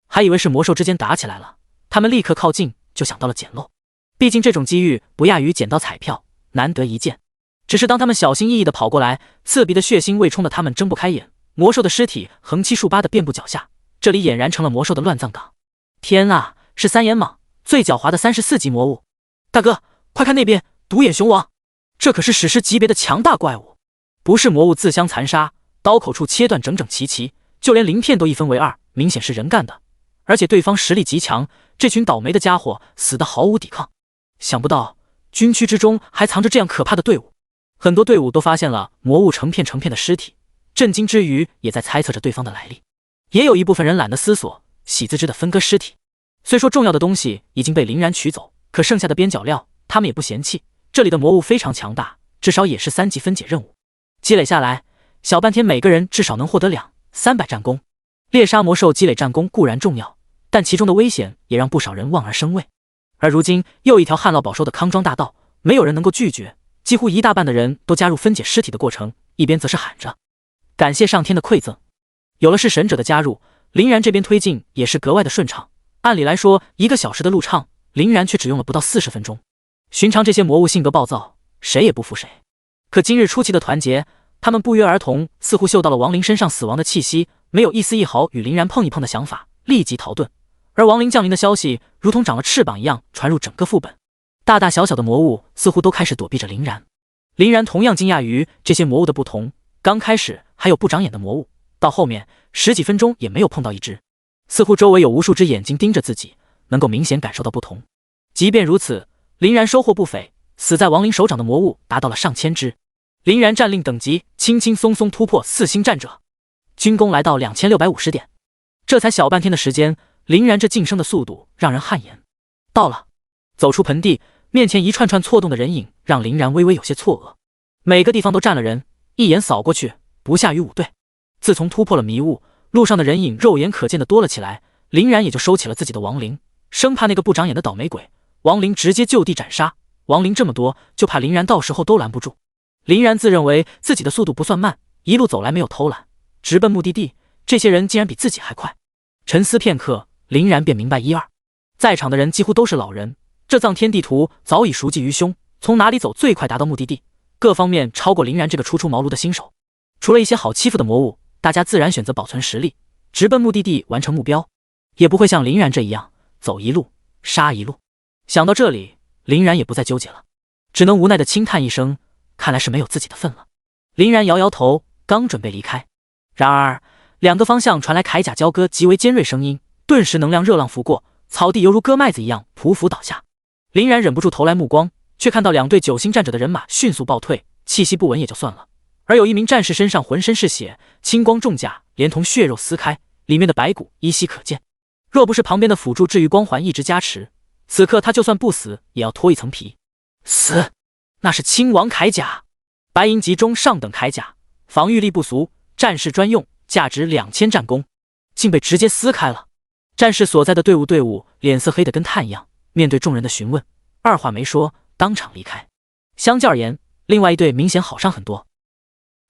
还以为是魔兽之间打起来了，他们立刻靠近，就想到了捡漏。毕竟这种机遇不亚于捡到彩票，难得一见。只是当他们小心翼翼地跑过来，刺鼻的血腥味冲得他们睁不开眼，魔兽的尸体横七竖八的遍布脚下，这里俨然成了魔兽的乱葬岗。天啊，是三眼蟒，最狡猾的34级魔物。大哥，快看那边，独眼熊王，这可是史诗级别的强大怪物，不是魔物自相残杀，刀口处切断整整齐齐，就连鳞片都一分为二，明显是人干的。而且对方实力极强，这群倒霉的家伙死得毫无抵抗。想不到军区之中还藏着这样可怕的队伍。很多队伍都发现了魔物成片成片的尸体，震惊之余也在猜测着对方的来历。也有一部分人懒得思索，喜滋滋的分割尸体。虽说重要的东西已经被林然取走，可剩下的边角料他们也不嫌弃。这里的魔物非常强大，至少也是3级分解任务。积累下来，小半天每个人至少能获得200-300战功。猎杀魔兽积累战功固然重要，但其中的危险也让不少人望而生畏。而如今又一条旱涝保收的康庄大道，没有人能够拒绝。几乎一大半的人都加入分解尸体的过程，一边则是喊着感谢上天的馈赠。有了弑神者的加入，林然这边推进也是格外的顺畅。按理来说1个小时的路畅，林然却只用了不到40分钟。寻常这些魔物性格暴躁，谁也不服谁，可今日出奇的团结，他们不约而同似乎嗅到了亡灵身上死亡的气息，没有一丝一毫与林然碰一碰的想法，立即逃遁。而亡灵降临的消息如同长了翅膀一样传入整个副本，大大小小的魔物似乎都开始躲避着林然。林然同样惊讶于这些魔物的不同，刚开始还有不长眼的魔物，到后面10几分钟也没有碰到一只，似乎周围有无数只眼睛盯着自己，能够明显感受到不同。即便如此，林然收获不菲，死在亡灵手掌的魔物达到了上千只。林然战令等级轻轻松松突破4星战者，军功来到2650点。这才小半天的时间，林然这晋升的速度让人汗颜。到了，走出盆地，面前一串串错动的人影让林然微微有些错愕。每个地方都站了人，一眼扫过去不下于5队。自从突破了迷雾，路上的人影肉眼可见的多了起来，林然也就收起了自己的亡灵，生怕那个不长眼的倒霉鬼亡灵直接就地斩杀。亡灵这么多，就怕林然到时候都拦不住。林然自认为自己的速度不算慢，一路走来没有偷懒，直奔目的地。这些人竟然比自己还快。沉思片刻，林然便明白一二。在场的人几乎都是老人，这藏天地图早已熟记于胸，从哪里走最快达到目的地，各方面超过林然这个初出茅庐的新手。除了一些好欺负的魔物，大家自然选择保存实力，直奔目的地完成目标，也不会像林然这样走一路杀一路。想到这里，林然也不再纠结了，只能无奈的轻叹一声，看来是没有自己的份了。林然摇摇头，刚准备离开，然而2个方向传来铠甲交割极为尖锐声音，顿时能量热浪拂过，草地犹如割麦子一样匍匐倒下。林然忍不住投来目光，却看到2队9星战者的人马迅速暴退，气息不稳也就算了，而有一名战士身上浑身是血，青光重甲连同血肉撕开，里面的白骨依稀可见。若不是旁边的辅助治愈光环一直加持，此刻他就算不死，也要脱一层皮。死！那是亲王铠甲，白银级中上等铠甲，防御力不俗，战士专用，价值2000战功，竟被直接撕开了。战士所在的队伍脸色黑得跟炭一样，面对众人的询问，二话没说，当场离开。相较而言，另外一队明显好上很多。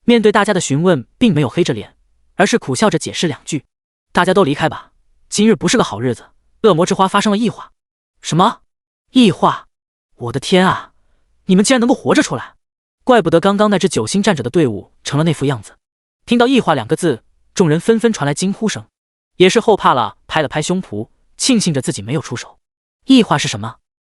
面对大家的询问，并没有黑着脸，而是苦笑着解释2句：“大家都离开吧，今日不是个好日子，恶魔之花发生了异化。”什么异化？我的天啊！你们竟然能够活着出来，怪不得刚刚那支9星战者的队伍成了那副样子。听到异化2个字，众人纷纷传来惊呼声，也是后怕了，拍了拍胸脯，庆幸着自己没有出手。异化是什么？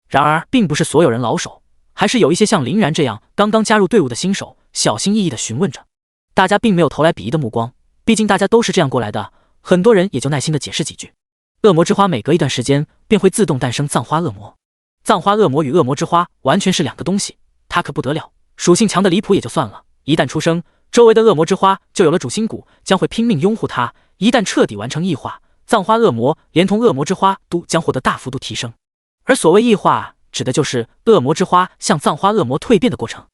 然而并不是所有人老手，还是有一些像林然这样刚刚加入队伍的新手，小心翼翼地询问着。大家并没有投来鄙夷的目光，毕竟大家都是这样过来的，很多人也就耐心地解释几句。恶魔之花每隔一段时间便会自动诞生葬花恶魔，葬花恶魔与恶魔之花完全是2个东西，它可不得了，属性强的离谱也就算了，一旦出生，周围的恶魔之花就有了主心骨，将会拼命拥护它，一旦彻底完成异化，葬花恶魔连同恶魔之花都将获得大幅度提升。而所谓异化，指的就是恶魔之花向葬花恶魔蜕变的过程。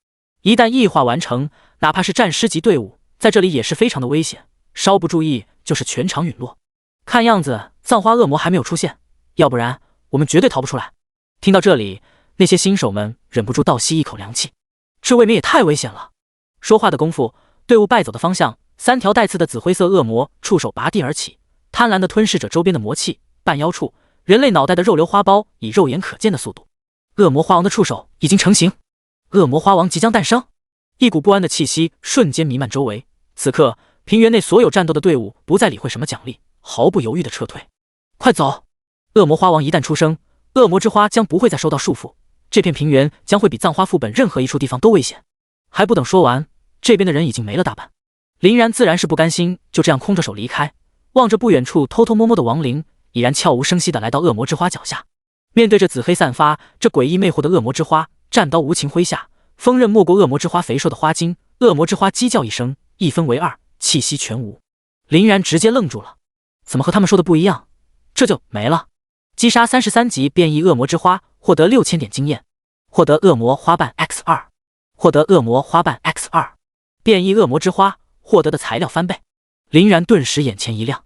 一旦异化完成，哪怕是战师级队伍，在这里也是非常的危险，稍不注意就是全场陨落。看样子葬花恶魔还没有出现，要不然我们绝对逃不出来。听到这里，那些新手们忍不住倒吸一口凉气，这未免也太危险了。说话的功夫，队伍败走的方向，3条带刺的紫灰色恶魔触手拔地而起，贪婪地吞噬着周边的魔气。半腰处，人类脑袋的肉瘤花苞以肉眼可见的速度，恶魔花王的触手已经成型，恶魔花王即将诞生。一股不安的气息瞬间弥漫周围，此刻平原内所有战斗的队伍不再理会什么奖励，毫不犹豫地撤退。快走！恶魔花王一旦出生，恶魔之花将不会再受到束缚，这片平原将会比葬花副本任何一处地方都危险。还不等说完，这边的人已经没了大半。林然自然是不甘心就这样空着手离开，望着不远处偷偷摸摸的亡灵，已然悄无声息地来到恶魔之花脚下。面对着紫黑散发这诡异魅惑的恶魔之花，战刀无情挥下，锋刃没过恶魔之花肥硕的花茎，恶魔之花鸡叫一声，一分为2，气息全无。林然直接愣住了，怎么和他们说的不一样？这就没了。击杀33级变异恶魔之花，获得6000点经验，获得恶魔花瓣 X2， 获得恶魔花瓣 X2， 变异恶魔之花获得的材料翻倍。林然顿时眼前一亮，